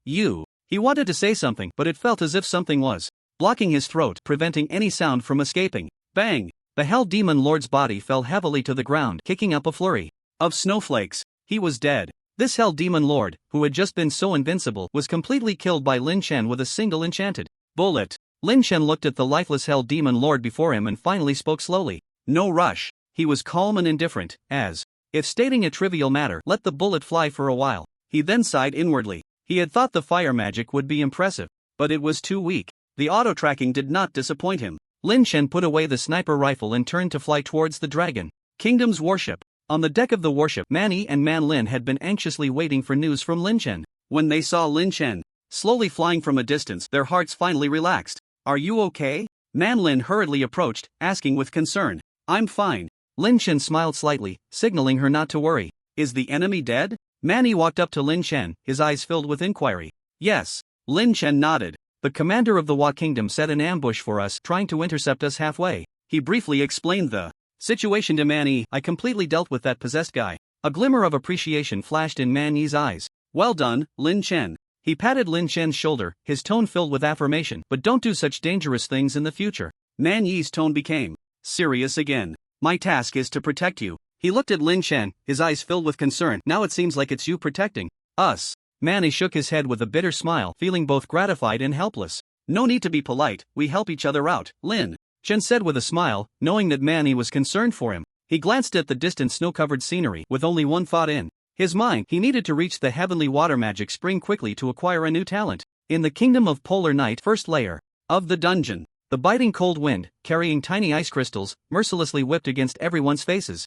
He wanted to say something, but it felt as if something was blocking his throat, preventing any sound from escaping. Bang! The Hell Demon Lord's body fell heavily to the ground, kicking up a flurry of snowflakes. He was dead. This Hell Demon Lord, who had just been so invincible, was completely killed by Lin Chen with a single enchanted bullet. Lin Chen looked at the lifeless Hell Demon Lord before him and finally spoke slowly. No rush. He was calm and indifferent, as if stating a trivial matter. Let the bullet fly for a while. He then sighed inwardly. He had thought the fire magic would be impressive, but it was too weak. The auto-tracking did not disappoint him. Lin Chen put away the sniper rifle and turned to fly towards the Dragon Kingdom's warship. On the deck of the warship, Manny and Man Lin had been anxiously waiting for news from Lin Chen. When they saw Lin Chen slowly flying from a distance, their hearts finally relaxed. Are you okay? Man Lin hurriedly approached, asking with concern. I'm fine. Lin Chen smiled slightly, signaling her not to worry. Is the enemy dead? Manny walked up to Lin Chen, his eyes filled with inquiry. Yes. Lin Chen nodded. The commander of the Wa Kingdom set an ambush for us, trying to intercept us halfway. He briefly explained the situation to Manny. I completely dealt with that possessed guy. A glimmer of appreciation flashed in Manny's eyes. Well done, Lin Chen. He patted Lin Chen's shoulder, his tone filled with affirmation. But don't do such dangerous things in the future. Man Yi's tone became serious again. My task is to protect you. He looked at Lin Chen, his eyes filled with concern. Now it seems like it's you protecting us. Manny shook his head with a bitter smile, feeling both gratified and helpless. No need to be polite, we help each other out, Lin Chen said with a smile, knowing that Manny was concerned for him. He glanced at the distant snow-covered scenery, with only one thought in his mind. He needed to reach the heavenly water magic spring quickly to acquire a new talent. In the Kingdom of Polar Night, first layer of the dungeon, the biting cold wind, carrying tiny ice crystals, mercilessly whipped against everyone's faces.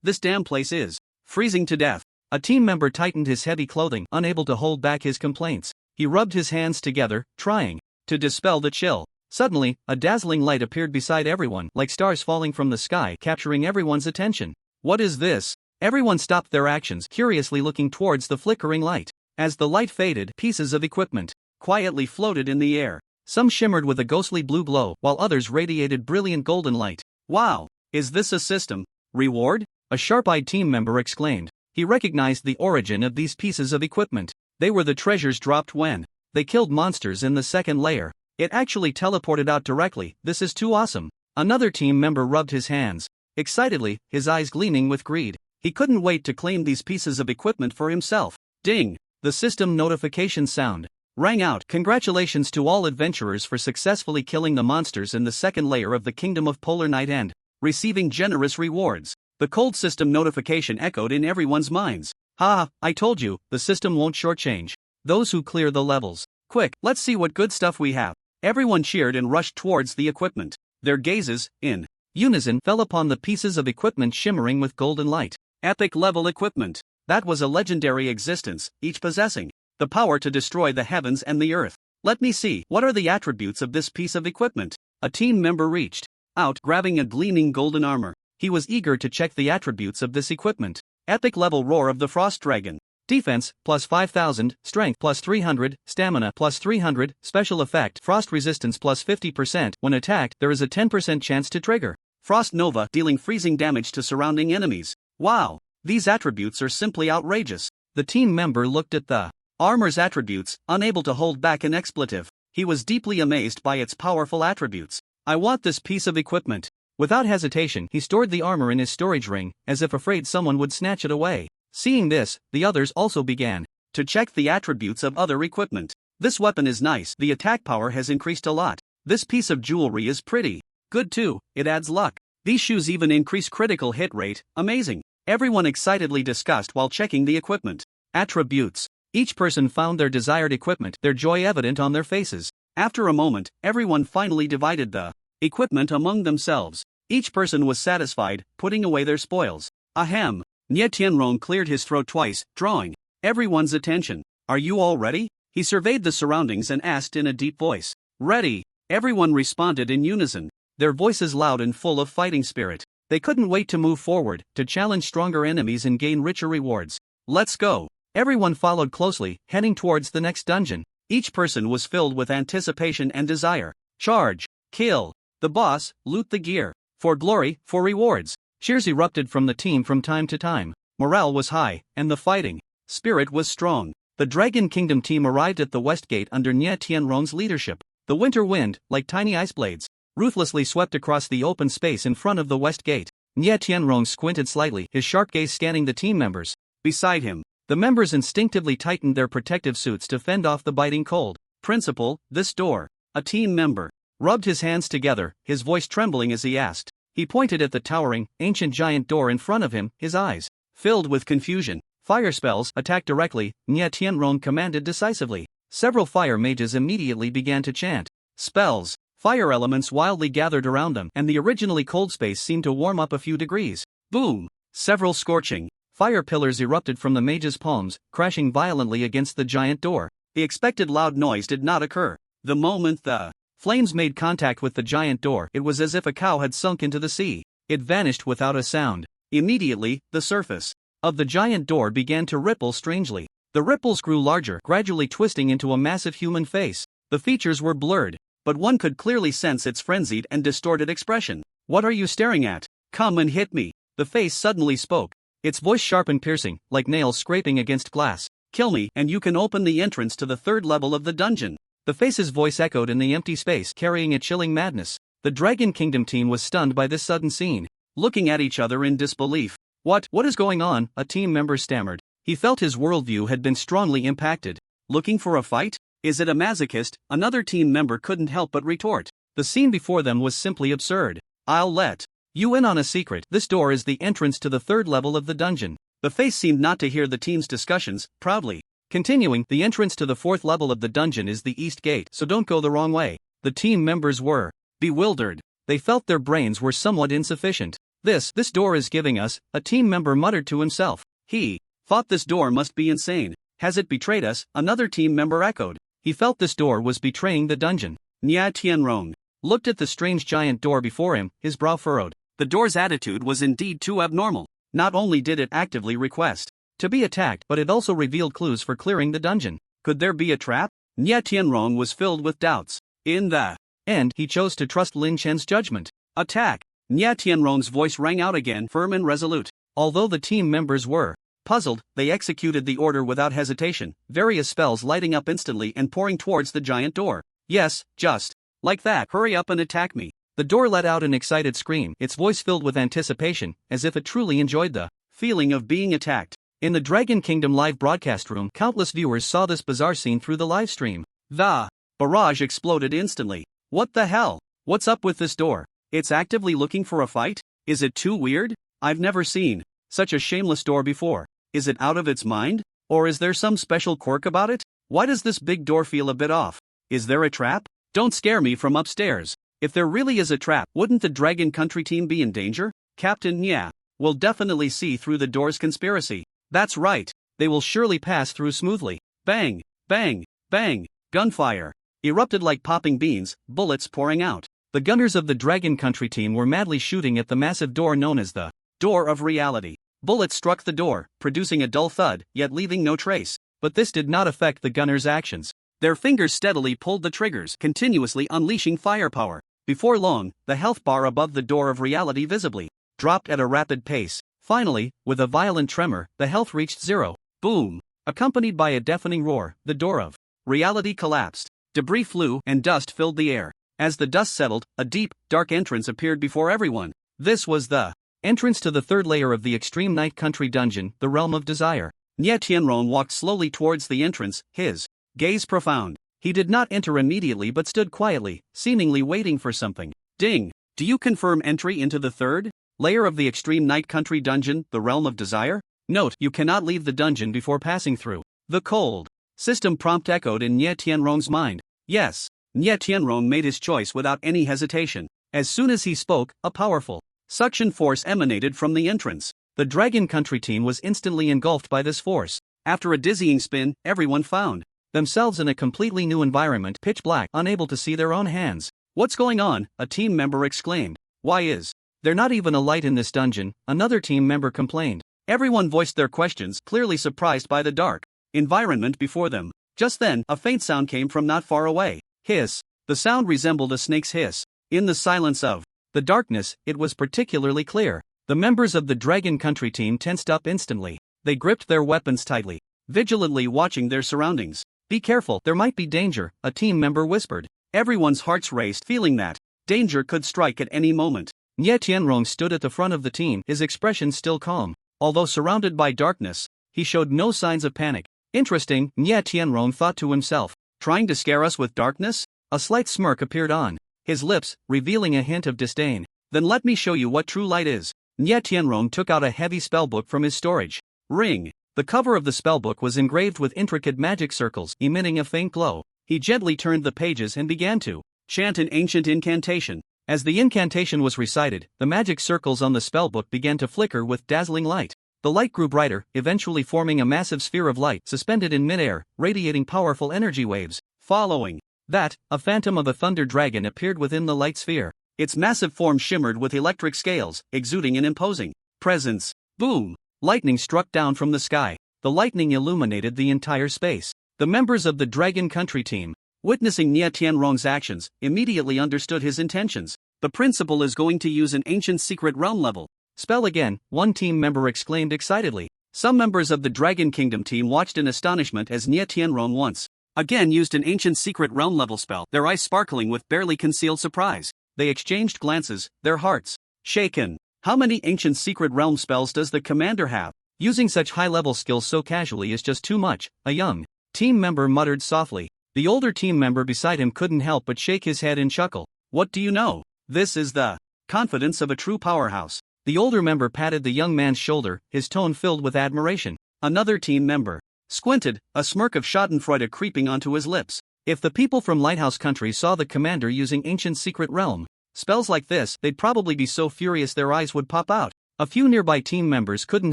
This damn place is freezing to death. A team member tightened his heavy clothing, unable to hold back his complaints. He rubbed his hands together, trying to dispel the chill. Suddenly, a dazzling light appeared beside everyone, like stars falling from the sky, capturing everyone's attention. What is this? Everyone stopped their actions, curiously looking towards the flickering light. As the light faded, pieces of equipment quietly floated in the air. Some shimmered with a ghostly blue glow, while others radiated brilliant golden light. Wow! Is this a system reward? A sharp-eyed team member exclaimed. He recognized the origin of these pieces of equipment. They were the treasures dropped when they killed monsters in the second layer. It actually teleported out directly. This is too awesome. Another team member rubbed his hands excitedly, his eyes gleaming with greed. He couldn't wait to claim these pieces of equipment for himself. Ding! The system notification sound rang out. Congratulations to all adventurers for successfully killing the monsters in the second layer of the Kingdom of Polar Night and receiving generous rewards. The cold system notification echoed in everyone's minds. Ha, I told you, the system won't shortchange those who clear the levels. Quick, let's see what good stuff we have. Everyone cheered and rushed towards the equipment. Their gazes, in unison, fell upon the pieces of equipment shimmering with golden light. Epic level equipment. That was a legendary existence, each possessing the power to destroy the heavens and the earth. Let me see, what are the attributes of this piece of equipment? A team member reached out, grabbing a gleaming golden armor. He was eager to check the attributes of this equipment. Epic level Roar of the Frost Dragon. Defense, plus 5000, Strength, plus 300, Stamina, plus 300, Special Effect, Frost Resistance, plus 50%. When attacked, there is a 10% chance to trigger Frost Nova, dealing freezing damage to surrounding enemies. Wow, these attributes are simply outrageous. The team member looked at the armor's attributes, unable to hold back an expletive. He was deeply amazed by its powerful attributes. I want this piece of equipment. Without hesitation, he stored the armor in his storage ring, as if afraid someone would snatch it away. Seeing this, the others also began to check the attributes of other equipment. This weapon is nice, the attack power has increased a lot. This piece of jewelry is pretty good too, it adds luck. These shoes even increase critical hit rate, amazing. Everyone excitedly discussed while checking the equipment attributes. Each person found their desired equipment, their joy evident on their faces. After a moment, everyone finally divided the equipment among themselves. Each person was satisfied, putting away their spoils. Ahem. Nie Tianrong cleared his throat twice, drawing everyone's attention. Are you all ready? He surveyed the surroundings and asked in a deep voice. Ready. Everyone responded in unison, their voices loud and full of fighting spirit. They couldn't wait to move forward, to challenge stronger enemies and gain richer rewards. Let's go. Everyone followed closely, heading towards the next dungeon. Each person was filled with anticipation and desire. Charge, kill the boss, loot the gear, for glory, for rewards. Cheers erupted from the team from time to time. Morale was high, and the fighting spirit was strong. The Dragon Kingdom team arrived at the West Gate under Nie Tianrong's leadership. The winter wind, like tiny ice blades, ruthlessly swept across the open space in front of the West Gate. Nie Tianrong squinted slightly, his sharp gaze scanning the team members beside him. The members instinctively tightened their protective suits to fend off the biting cold. Principal, this door. A team member rubbed his hands together, his voice trembling as he asked. He pointed at the towering, ancient giant door in front of him, his eyes filled with confusion. Fire spells, attack directly, Nie Tianrong commanded decisively. Several fire mages immediately began to chant spells. Fire elements wildly gathered around them, and the originally cold space seemed to warm up a few degrees. Boom! Several scorching fire pillars erupted from the mage's palms, crashing violently against the giant door. The expected loud noise did not occur. The moment the flames made contact with the giant door, it was as if a cow had sunk into the sea. It vanished without a sound. Immediately, the surface of the giant door began to ripple strangely. The ripples grew larger, gradually twisting into a massive human face. The features were blurred, but one could clearly sense its frenzied and distorted expression. What are you staring at? Come and hit me. The face suddenly spoke, its voice sharp and piercing, like nails scraping against glass. Kill me, and you can open the entrance to the third level of the dungeon. The face's voice echoed in the empty space, carrying a chilling madness. The Dragon Kingdom team was stunned by this sudden scene, looking at each other in disbelief. What is going on? A team member stammered. He felt his worldview had been strongly impacted. Looking for a fight? Is it a masochist? Another team member couldn't help but retort. The scene before them was simply absurd. I'll let you in on a secret. This door is the entrance to the third level of the dungeon. The face seemed not to hear the team's discussions, proudly continuing, the entrance to the fourth level of the dungeon is the east gate, so don't go the wrong way. The team members were bewildered. They felt their brains were somewhat insufficient. This door is giving us, a team member muttered to himself. He thought this door must be insane. Has it betrayed us? Another team member echoed. He felt this door was betraying the dungeon. Nie Tianrong looked at the strange giant door before him, his brow furrowed. The door's attitude was indeed too abnormal. Not only did it actively request to be attacked, but it also revealed clues for clearing the dungeon. Could there be a trap? Nie Tianrong was filled with doubts. In the end, he chose to trust Lin Chen's judgment. Attack! Nie Tianrong's voice rang out again, firm and resolute. Although the team members were puzzled, they executed the order without hesitation, various spells lighting up instantly and pouring towards the giant door. Yes, just like that. Hurry up and attack me. The door let out an excited scream, its voice filled with anticipation, as if it truly enjoyed the feeling of being attacked. In the Dragon Kingdom live broadcast room, countless viewers saw this bizarre scene through the live stream. The barrage exploded instantly. What the hell? What's up with this door? It's actively looking for a fight? Is it too weird? I've never seen such a shameless door before. Is it out of its mind? Or is there some special quirk about it? Why does this big door feel a bit off? Is there a trap? Don't scare me from upstairs. If there really is a trap, wouldn't the Dragon Country team be in danger? Captain Nya will definitely see through the door's conspiracy. That's right. They will surely pass through smoothly. Bang, bang, bang. Gunfire erupted like popping beans, bullets pouring out. The gunners of the Dragon Country team were madly shooting at the massive door known as the Door of Reality. Bullets struck the door, producing a dull thud, yet leaving no trace. But this did not affect the gunners' actions. Their fingers steadily pulled the triggers, continuously unleashing firepower. Before long, the health bar above the Door of Reality visibly dropped at a rapid pace. Finally, with a violent tremor, the health reached zero. Boom! Accompanied by a deafening roar, the Door of Reality collapsed. Debris flew and dust filled the air. As the dust settled, a deep, dark entrance appeared before everyone. This was the entrance to the third layer of the Extreme Night Country dungeon, the Realm of Desire. Nye Tianrong walked slowly towards the entrance, his gaze profound. He did not enter immediately but stood quietly, seemingly waiting for something. Ding! Do you confirm entry into the third layer of the Extreme Night Country dungeon, the Realm of Desire? Note, you cannot leave the dungeon before passing through the cold system prompt echoed in Nye Tianrong's mind. Yes. Nye Tianrong made his choice without any hesitation. As soon as he spoke, a powerful suction force emanated from the entrance. The Dragon Country team was instantly engulfed by this force. After a dizzying spin, everyone found themselves in a completely new environment, pitch black, unable to see their own hands. What's going on? A team member exclaimed. Why is there not even a light in this dungeon? Another team member complained. Everyone voiced their questions, clearly surprised by the dark environment before them. Just then, a faint sound came from not far away. Hiss. The sound resembled a snake's hiss. In the silence of the darkness, it was particularly clear. The members of the Dragon Country team tensed up instantly. They gripped their weapons tightly, vigilantly watching their surroundings. Be careful, there might be danger, a team member whispered. Everyone's hearts raced, feeling that danger could strike at any moment. Nye Tianrong stood at the front of the team, his expression still calm. Although surrounded by darkness, he showed no signs of panic. Interesting, Nye Tianrong thought to himself. Trying to scare us with darkness? A slight smirk appeared on his lips, revealing a hint of disdain. Then let me show you what true light is. Nye Tianrong took out a heavy spellbook from his storage ring. The cover of the spellbook was engraved with intricate magic circles, emitting a faint glow. He gently turned the pages and began to chant an ancient incantation. As the incantation was recited, the magic circles on the spellbook began to flicker with dazzling light. The light grew brighter, eventually forming a massive sphere of light suspended in midair, radiating powerful energy waves. Following that, a phantom of a thunder dragon appeared within the light sphere. Its massive form shimmered with electric scales, exuding an imposing presence. Boom! Lightning struck down from the sky. The lightning illuminated the entire space. The members of the Dragon Country team, witnessing Nye Tianrong's actions, immediately understood his intentions. The principal is going to use an ancient secret realm level spell again, one team member exclaimed excitedly. Some members of the Dragon Kingdom team watched in astonishment as Nye Tianrong once again used an ancient secret realm level spell, their eyes sparkling with barely concealed surprise. They exchanged glances, their hearts shaken. How many ancient secret realm spells does the commander have? Using such high-level skills so casually is just too much, a young team member muttered softly. The older team member beside him couldn't help but shake his head and chuckle. What do you know? This is the confidence of a true powerhouse. The older member patted the young man's shoulder, his tone filled with admiration. Another team member squinted, a smirk of schadenfreude creeping onto his lips. If the people from Lighthouse Country saw the commander using ancient secret realm spells like this, they'd probably be so furious their eyes would pop out. A few nearby team members couldn't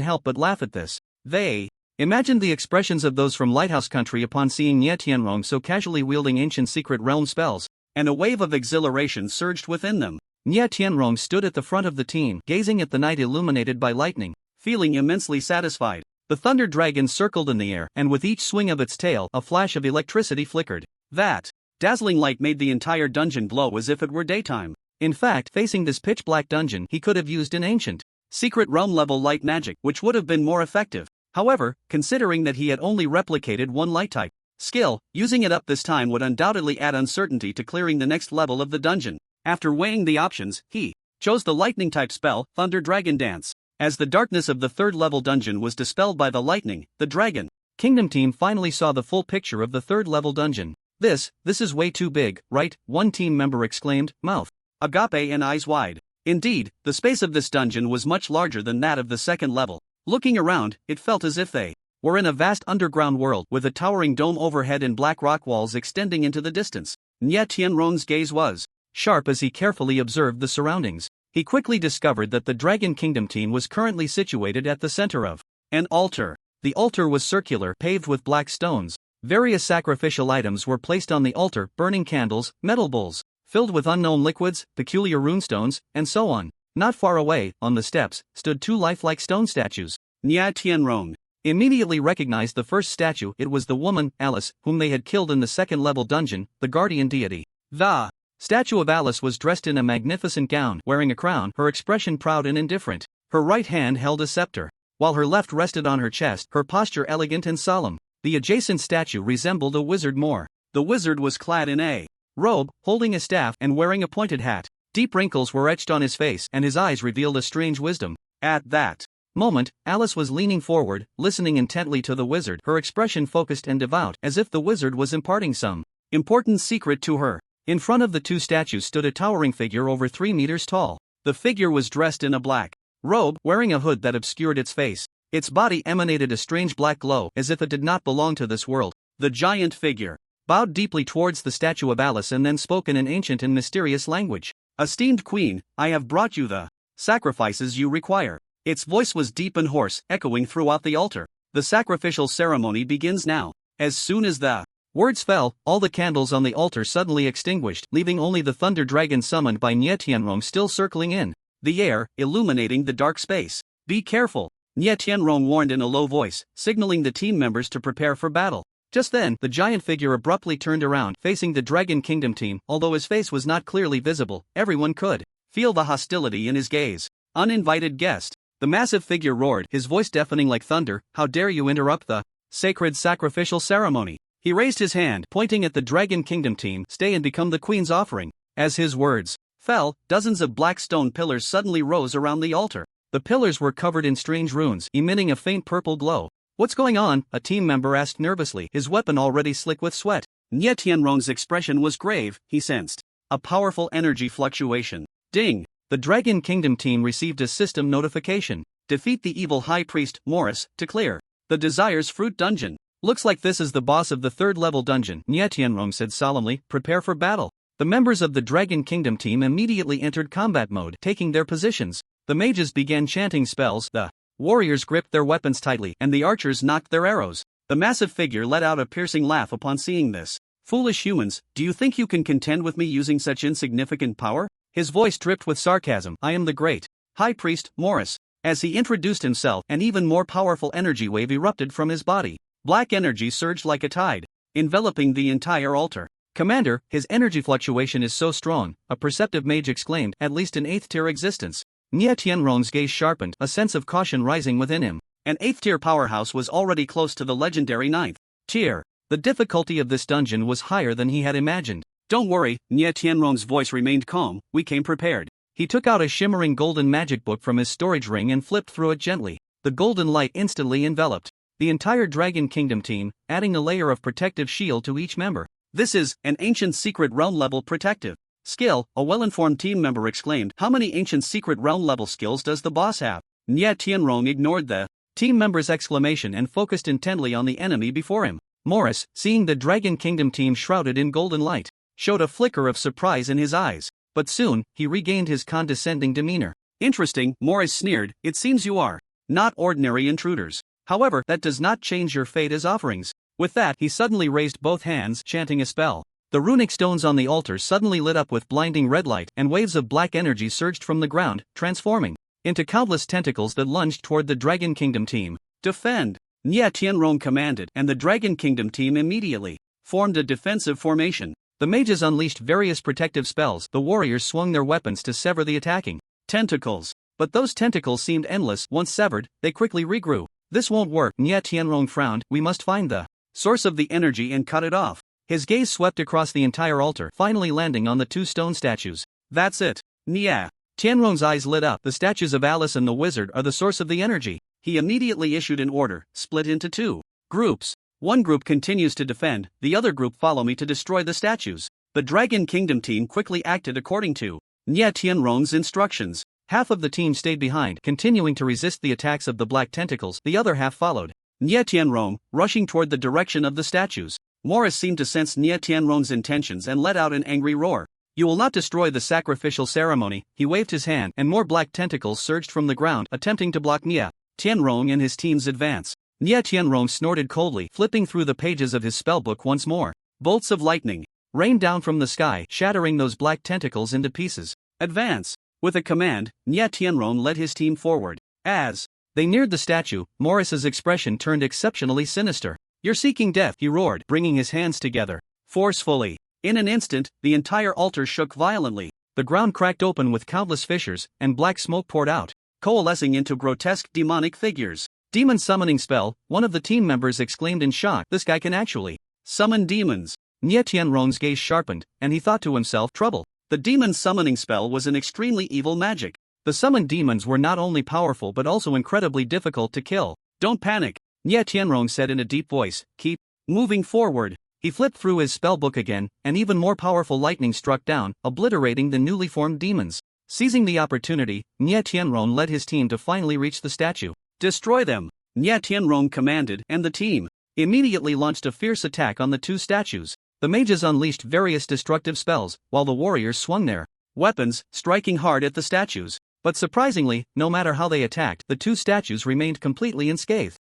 help but laugh at this. They imagined the expressions of those from Lighthouse Country upon seeing Nye Tianrong so casually wielding ancient secret realm spells, and a wave of exhilaration surged within them. Nye Tianrong stood at the front of the team, gazing at the night illuminated by lightning, feeling immensely satisfied. The thunder dragon circled in the air, and with each swing of its tail, a flash of electricity flickered. That dazzling light made the entire dungeon glow as if it were daytime. In fact, facing this pitch-black dungeon, he could have used an ancient secret realm-level light magic, which would have been more effective. However, considering that he had only replicated one light-type skill, using it up this time would undoubtedly add uncertainty to clearing the next level of the dungeon. After weighing the options, he chose the lightning-type spell, Thunder Dragon Dance. As the darkness of the third-level dungeon was dispelled by the lightning, the Dragon Kingdom team finally saw the full picture of the third-level dungeon. This is way too big, right? One team member exclaimed, mouth agape and eyes wide. Indeed, the space of this dungeon was much larger than that of the second level. Looking around, it felt as if they were in a vast underground world with a towering dome overhead and black rock walls extending into the distance. Nye Tianrong's gaze was sharp as he carefully observed the surroundings. He quickly discovered that the Dragon Kingdom team was currently situated at the center of an altar. The altar was circular, paved with black stones. Various sacrificial items were placed on the altar, burning candles, metal bowls filled with unknown liquids, peculiar runestones, and so on. Not far away, on the steps, stood two lifelike stone statues. Nye Tianrong immediately recognized the first statue. It was the woman, Alice, whom they had killed in the second-level dungeon, the guardian deity. The statue of Alice was dressed in a magnificent gown, wearing a crown, her expression proud and indifferent. Her right hand held a scepter, while her left rested on her chest, her posture elegant and solemn. The adjacent statue resembled a wizard more. The wizard was clad in a robe, holding a staff, and wearing a pointed hat. Deep wrinkles were etched on his face, and his eyes revealed a strange wisdom. At that moment, Alice was leaning forward, listening intently to the wizard, her expression focused and devout, as if the wizard was imparting some important secret to her. In front of the two statues stood a towering figure over 3 meters tall. The figure was dressed in a black robe, wearing a hood that obscured its face. Its body emanated a strange black glow, as if it did not belong to this world. The giant figure bowed deeply towards the statue of Alice and then spoke in an ancient and mysterious language. "Esteemed queen, I have brought you the sacrifices you require." Its voice was deep and hoarse, echoing throughout the altar. "The sacrificial ceremony begins now." As soon as the words fell, all the candles on the altar suddenly extinguished, leaving only the thunder dragon summoned by Nye Tianrong still circling in the air, illuminating the dark space. "Be careful," Nye Tianrong warned in a low voice, signaling the team members to prepare for battle. Just then, the giant figure abruptly turned around, facing the Dragon Kingdom team. Although his face was not clearly visible, everyone could feel the hostility in his gaze. "Uninvited guest." The massive figure roared, his voice deafening like thunder. "How dare you interrupt the sacred sacrificial ceremony?" He raised his hand, pointing at the Dragon Kingdom team. "Stay and become the queen's offering." As his words fell, dozens of black stone pillars suddenly rose around the altar. The pillars were covered in strange runes, emitting a faint purple glow. "What's going on?" a team member asked nervously, his weapon already slick with sweat. Nye Tianrong's expression was grave. He sensed a powerful energy fluctuation. Ding! The Dragon Kingdom team received a system notification. Defeat the evil High Priest, Morris, to clear the Desire's Fruit Dungeon. "Looks like this is the boss of the third-level dungeon," Nye Tianrong said solemnly. "Prepare for battle." The members of the Dragon Kingdom team immediately entered combat mode, taking their positions. The mages began chanting spells, the warriors gripped their weapons tightly, and the archers knocked their arrows. The massive figure let out a piercing laugh upon seeing this. "Foolish humans, do you think you can contend with me using such insignificant power?" His voice dripped with sarcasm. "I am the great High Priest, Morris." As he introduced himself, an even more powerful energy wave erupted from his body. Black energy surged like a tide, enveloping the entire altar. "Commander, his energy fluctuation is so strong," a perceptive mage exclaimed, "at least an 8th-tier existence." Nye Tianrong's gaze sharpened, a sense of caution rising within him. An 8th-tier powerhouse was already close to the legendary 9th tier. The difficulty of this dungeon was higher than he had imagined. "Don't worry," Nye Tianrong's voice remained calm, "we came prepared." He took out a shimmering golden magic book from his storage ring and flipped through it gently. The golden light instantly enveloped the entire Dragon Kingdom team, adding a layer of protective shield to each member. "This is an ancient secret realm-level protective skill," a well-informed team member exclaimed. "How many ancient secret realm-level skills does the boss have?" Nye Tianrong ignored the team member's exclamation and focused intently on the enemy before him. Morris, seeing the Dragon Kingdom team shrouded in golden light, showed a flicker of surprise in his eyes. But soon, he regained his condescending demeanor. "Interesting," Morris sneered. "It seems you are not ordinary intruders. However, that does not change your fate as offerings." With that, he suddenly raised both hands, chanting a spell. The runic stones on the altar suddenly lit up with blinding red light, and waves of black energy surged from the ground, transforming into countless tentacles that lunged toward the Dragon Kingdom team. "Defend!" Nye Tianrong commanded, and the Dragon Kingdom team immediately formed a defensive formation. The mages unleashed various protective spells. The warriors swung their weapons to sever the attacking tentacles. But those tentacles seemed endless. Once severed, they quickly regrew. "This won't work," Nye Tianrong frowned. "We must find the source of the energy and cut it off." His gaze swept across the entire altar, finally landing on the two stone statues. "That's it." Nye Tianrong's eyes lit up. "The statues of Alice and the wizard are the source of the energy." He immediately issued an order, split into 2 groups. One group continues to defend, the other group follow me to destroy the statues. The Dragon Kingdom team quickly acted according to Nye Tianrong's instructions. Half of the team stayed behind, continuing to resist the attacks of the black tentacles, the other half followed Nye Tianrong, rushing toward the direction of the statues. Morris seemed to sense Nye Tianrong's intentions and let out an angry roar. You will not destroy the sacrificial ceremony. He waved his hand, and more black tentacles surged from the ground, attempting to block Nye Tianrong and his team's advance. Nye Tianrong snorted coldly, flipping through the pages of his spellbook once more. Bolts of lightning rained down from the sky, shattering those black tentacles into pieces. Advance! With a command, Nye Tianrong led his team forward. As they neared the statue, Morris's expression turned exceptionally sinister. You're seeking death, he roared, bringing his hands together forcefully. In an instant, the entire altar shook violently. The ground cracked open with countless fissures, and black smoke poured out, coalescing into grotesque demonic figures. Demon summoning spell, one of the team members exclaimed in shock. This guy can actually summon demons. Nye Tianrong's gaze sharpened, and he thought to himself, trouble. The demon summoning spell was an extremely evil magic. The summoned demons were not only powerful but also incredibly difficult to kill. Don't panic, Nye Tianrong said in a deep voice, keep moving forward. He flipped through his spellbook again, and even more powerful lightning struck down, obliterating the newly formed demons. Seizing the opportunity, Nye Tianrong led his team to finally reach the statue. Destroy them, Nye Tianrong commanded, and the team immediately launched a fierce attack on the two statues. The mages unleashed various destructive spells, while the warriors swung their weapons, striking hard at the statues. But surprisingly, no matter how they attacked, the two statues remained completely unscathed.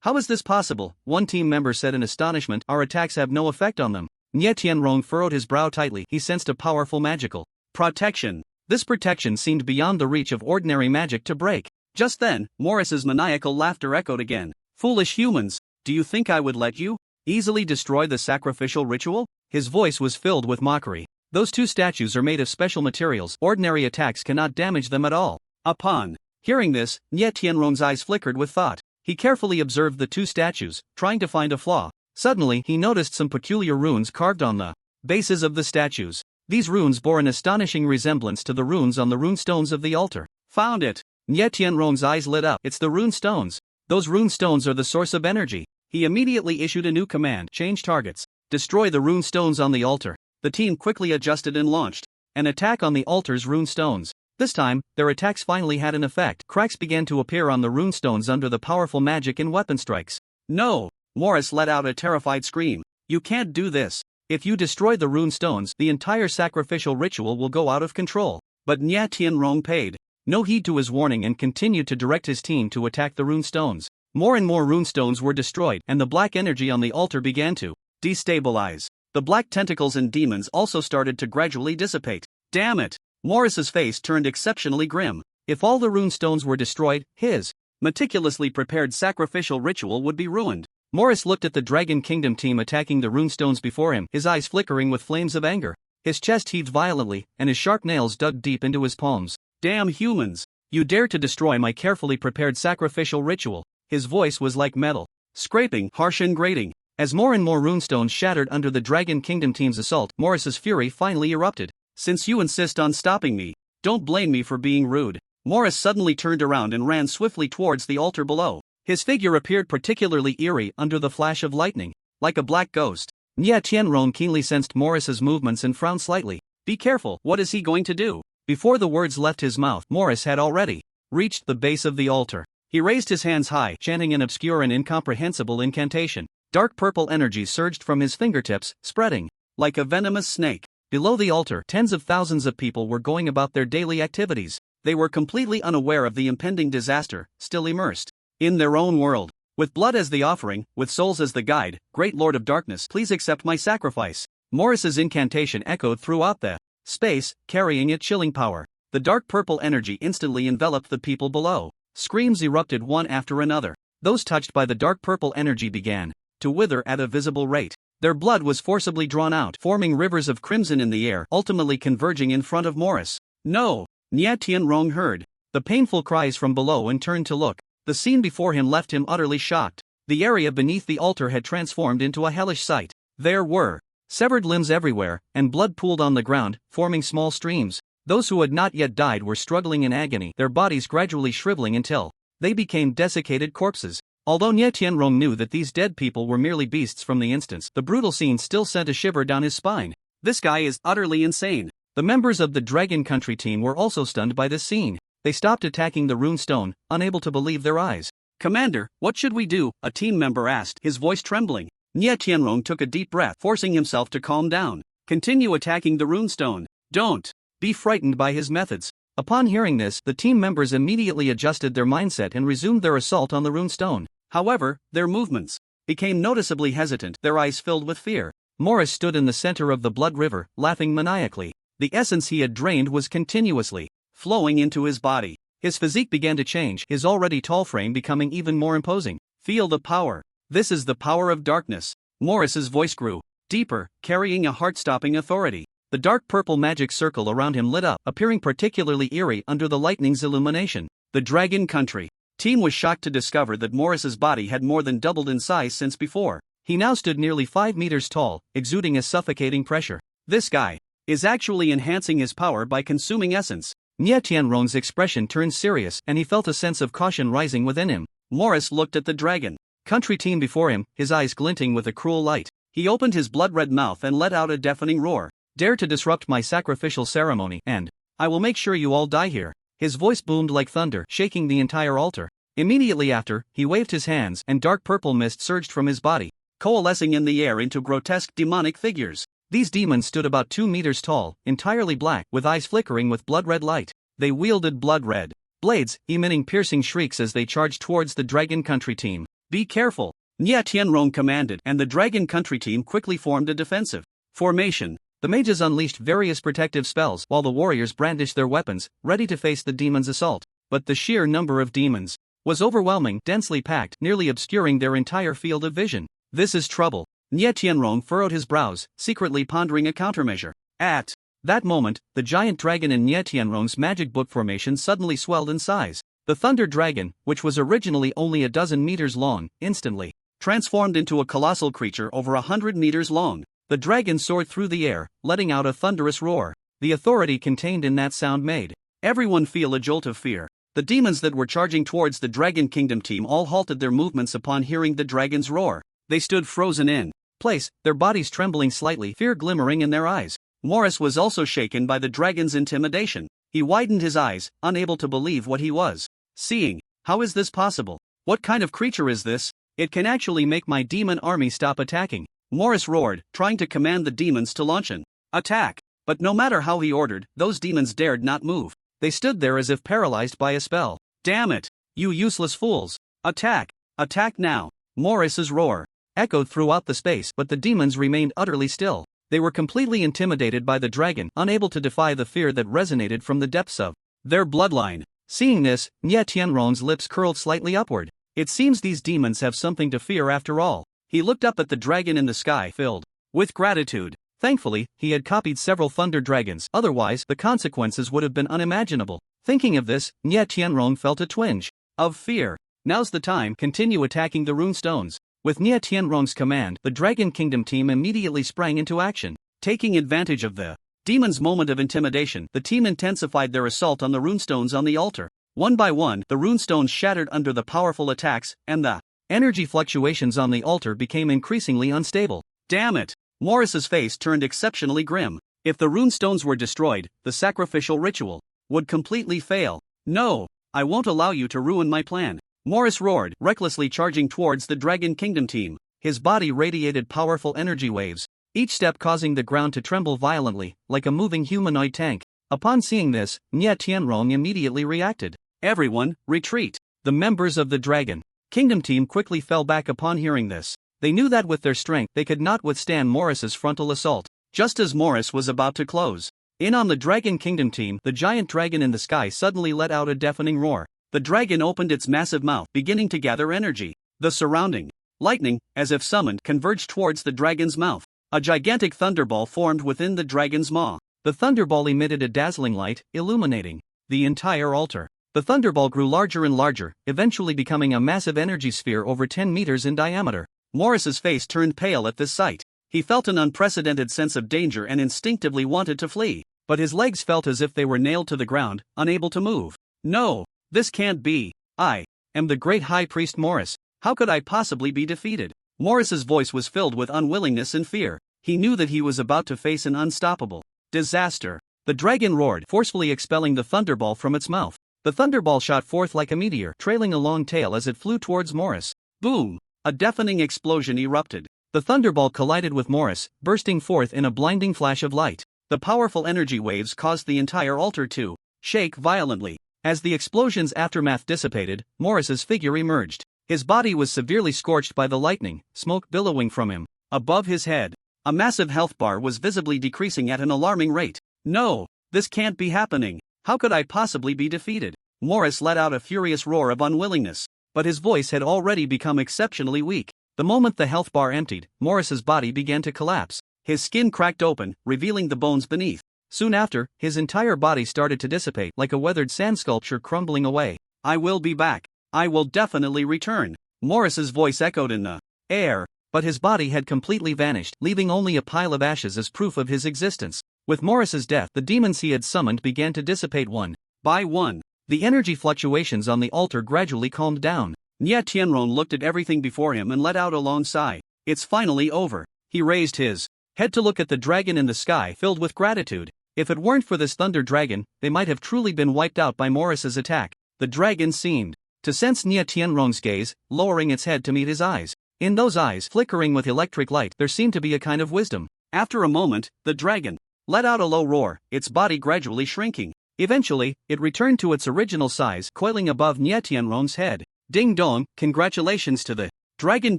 How is this possible? One team member said in astonishment. Our attacks have no effect on them. Nye Tianrong furrowed his brow tightly. He sensed a powerful magical protection. This protection seemed beyond the reach of ordinary magic to break. Just then, Morris's maniacal laughter echoed again. Foolish humans, do you think I would let you easily destroy the sacrificial ritual? His voice was filled with mockery. Those two statues are made of special materials. Ordinary attacks cannot damage them at all. Upon hearing this, Nye Tianrong's eyes flickered with thought. He carefully observed the two statues, trying to find a flaw. Suddenly, he noticed some peculiar runes carved on the bases of the statues. These runes bore an astonishing resemblance to the runes on the rune stones of the altar. Found it! Nye Tianrong's eyes lit up. It's the rune stones. Those rune stones are the source of energy. He immediately issued a new command. Change targets. Destroy the rune stones on the altar. The team quickly adjusted and launched an attack on the altar's rune stones. This time, their attacks finally had an effect. Cracks began to appear on the rune stones under the powerful magic and weapon strikes. No! Morris let out a terrified scream. You can't do this. If you destroy the rune stones, the entire sacrificial ritual will go out of control. But Nye Tianrong paid no heed to his warning and continued to direct his team to attack the rune stones. More and more rune stones were destroyed, and the black energy on the altar began to destabilize. The black tentacles and demons also started to gradually dissipate. Damn it! Morris's face turned exceptionally grim. If all the rune stones were destroyed, his meticulously prepared sacrificial ritual would be ruined. Morris looked at the Dragon Kingdom team attacking the rune stones before him, his eyes flickering with flames of anger. His chest heaved violently, and his sharp nails dug deep into his palms. Damn humans! You dare to destroy my carefully prepared sacrificial ritual. His voice was like metal, scraping, harsh and grating. As more and more runestones shattered under the Dragon Kingdom team's assault, Morris's fury finally erupted. Since you insist on stopping me, don't blame me for being rude. Morris suddenly turned around and ran swiftly towards the altar below. His figure appeared particularly eerie under the flash of lightning, like a black ghost. Nye Tianrong keenly sensed Morris's movements and frowned slightly. Be careful, what is he going to do? Before the words left his mouth, Morris had already reached the base of the altar. He raised his hands high, chanting an obscure and incomprehensible incantation. Dark purple energy surged from his fingertips, spreading like a venomous snake. Below the altar, tens of thousands of people were going about their daily activities. They were completely unaware of the impending disaster, still immersed in their own world. With blood as the offering, with souls as the guide, great Lord of Darkness, please accept my sacrifice. Morris's incantation echoed throughout the space, carrying a chilling power. The dark purple energy instantly enveloped the people below. Screams erupted one after another. Those touched by the dark purple energy began to wither at a visible rate. Their blood was forcibly drawn out, forming rivers of crimson in the air, ultimately converging in front of Morris. No! Nye Tianrong heard the painful cries from below and turned to look. The scene before him left him utterly shocked. The area beneath the altar had transformed into a hellish sight. There were severed limbs everywhere, and blood pooled on the ground, forming small streams. Those who had not yet died were struggling in agony, their bodies gradually shriveling until they became desiccated corpses. Although Nie Tianrong knew that these dead people were merely beasts from the instance, the brutal scene still sent a shiver down his spine. This guy is utterly insane. The members of the Dragon Country team were also stunned by this scene. They stopped attacking the rune stone, unable to believe their eyes. "Commander, what should we do?" a team member asked, his voice trembling. Nie Tianrong took a deep breath, forcing himself to calm down. "Continue attacking the rune stone. Don't be frightened by his methods." Upon hearing this, the team members immediately adjusted their mindset and resumed their assault on the rune stone. However, their movements became noticeably hesitant, their eyes filled with fear. Morris stood in the center of the blood river, laughing maniacally. The essence he had drained was continuously flowing into his body. His physique began to change, his already tall frame becoming even more imposing. "Feel the power. This is the power of darkness." Morris's voice grew deeper, carrying a heart-stopping authority. The dark purple magic circle around him lit up, appearing particularly eerie under the lightning's illumination. The Dragon Country team was shocked to discover that Morris's body had more than doubled in size since before. He now stood nearly 5 meters tall, exuding a suffocating pressure. This guy is actually enhancing his power by consuming essence. Nie Tianrong's expression turned serious, and he felt a sense of caution rising within him. Morris looked at the Dragon Country team before him, his eyes glinting with a cruel light. He opened his blood-red mouth and let out a deafening roar. "Dare to disrupt my sacrificial ceremony, and I will make sure you all die here." His voice boomed like thunder, shaking the entire altar. Immediately after, he waved his hands, and dark purple mist surged from his body, coalescing in the air into grotesque demonic figures. These demons stood about 2 meters tall, entirely black, with eyes flickering with blood-red light. They wielded blood-red blades, emitting piercing shrieks as they charged towards the Dragon Country team. "Be careful," Nie Tianrong commanded, and the Dragon Country team quickly formed a defensive formation. The mages unleashed various protective spells, while the warriors brandished their weapons, ready to face the demons' assault. But the sheer number of demons was overwhelming, densely packed, nearly obscuring their entire field of vision. "This is trouble." Nie Tianrong furrowed his brows, secretly pondering a countermeasure. At that moment, the giant dragon in Nie Tianrong's magic book formation suddenly swelled in size. The Thunder Dragon, which was originally only a dozen meters long, instantly transformed into a colossal creature over 100 meters long. The dragon soared through the air, letting out a thunderous roar. The authority contained in that sound made everyone feel a jolt of fear. The demons that were charging towards the Dragon Kingdom team all halted their movements upon hearing the dragon's roar. They stood frozen in place, their bodies trembling slightly, fear glimmering in their eyes. Morris was also shaken by the dragon's intimidation. He widened his eyes, unable to believe what he was seeing. "How is this possible? What kind of creature is this? It can actually make my demon army stop attacking." Morris roared, trying to command the demons to launch an attack. But no matter how he ordered, those demons dared not move. They stood there as if paralyzed by a spell. "Damn it, you useless fools! Attack! Attack now!" Morris's roar echoed throughout the space, but the demons remained utterly still. They were completely intimidated by the dragon, unable to defy the fear that resonated from the depths of their bloodline. Seeing this, Nie Tianrong's lips curled slightly upward. It seems these demons have something to fear after all. He looked up at the dragon in the sky, filled with gratitude. Thankfully, he had copied several thunder dragons, otherwise, the consequences would have been unimaginable. Thinking of this, Nie Tianrong felt a twinge of fear. "Now's the time, continue attacking the rune stones." With Nie Tianrong's command, the Dragon Kingdom team immediately sprang into action. Taking advantage of the demon's moment of intimidation, the team intensified their assault on the runestones on the altar. One by one, the runestones shattered under the powerful attacks, and the energy fluctuations on the altar became increasingly unstable. "Damn it!" Morris's face turned exceptionally grim. If the runestones were destroyed, the sacrificial ritual would completely fail. "No, I won't allow you to ruin my plan," Morris roared, recklessly charging towards the Dragon Kingdom team. His body radiated powerful energy waves, each step causing the ground to tremble violently, like a moving humanoid tank. Upon seeing this, Nie Tianrong immediately reacted. "Everyone, retreat!" The members of the Dragon Kingdom team quickly fell back upon hearing this. They knew that with their strength they could not withstand Morris's frontal assault. Just as Morris was about to close in on the Dragon Kingdom team, the giant dragon in the sky suddenly let out a deafening roar. The dragon opened its massive mouth, beginning to gather energy. The surrounding lightning, as if summoned, converged towards the dragon's mouth. A gigantic thunderball formed within the dragon's maw. The thunderball emitted a dazzling light, illuminating the entire altar. The thunderball grew larger and larger, eventually becoming a massive energy sphere over 10 meters in diameter. Morris's face turned pale at this sight. He felt an unprecedented sense of danger and instinctively wanted to flee, but his legs felt as if they were nailed to the ground, unable to move. "No, this can't be. I am the great High Priest Morris. How could I possibly be defeated? Morris's voice was filled with unwillingness and fear. He knew that he was about to face an unstoppable disaster. The dragon roared, forcefully expelling the thunderball from its mouth. The thunderball shot forth like a meteor, trailing a long tail as it flew towards Morris. Boom! A deafening explosion erupted. The thunderball collided with Morris, bursting forth in a blinding flash of light. The powerful energy waves caused the entire altar to shake violently. As the explosion's aftermath dissipated, Morris's figure emerged. His body was severely scorched by the lightning, smoke billowing from him. Above his head, a massive health bar was visibly decreasing at an alarming rate. No, this can't be happening. How could I possibly be defeated? Morris let out a furious roar of unwillingness, but his voice had already become exceptionally weak. The moment the health bar emptied, Morris's body began to collapse. His skin cracked open, revealing the bones beneath. Soon after, his entire body started to dissipate like a weathered sand sculpture crumbling away. I will be back. I will definitely return. Morris's voice echoed in the air, but his body had completely vanished, leaving only a pile of ashes as proof of his existence. With Morris's death, the demons he had summoned began to dissipate one by one. The energy fluctuations on the altar gradually calmed down. Nia Tianrong looked at everything before him and let out a long sigh. It's finally over. He raised his head to look at the dragon in the sky, filled with gratitude. If it weren't for this thunder dragon, they might have truly been wiped out by Morris's attack. The dragon seemed to sense Nia Tianrong's gaze, lowering its head to meet his eyes. In those eyes, flickering with electric light, there seemed to be a kind of wisdom. After a moment, the dragon let out a low roar, its body gradually shrinking. Eventually, it returned to its original size, coiling above Nia Tianrong's head. Ding dong, congratulations to the Dragon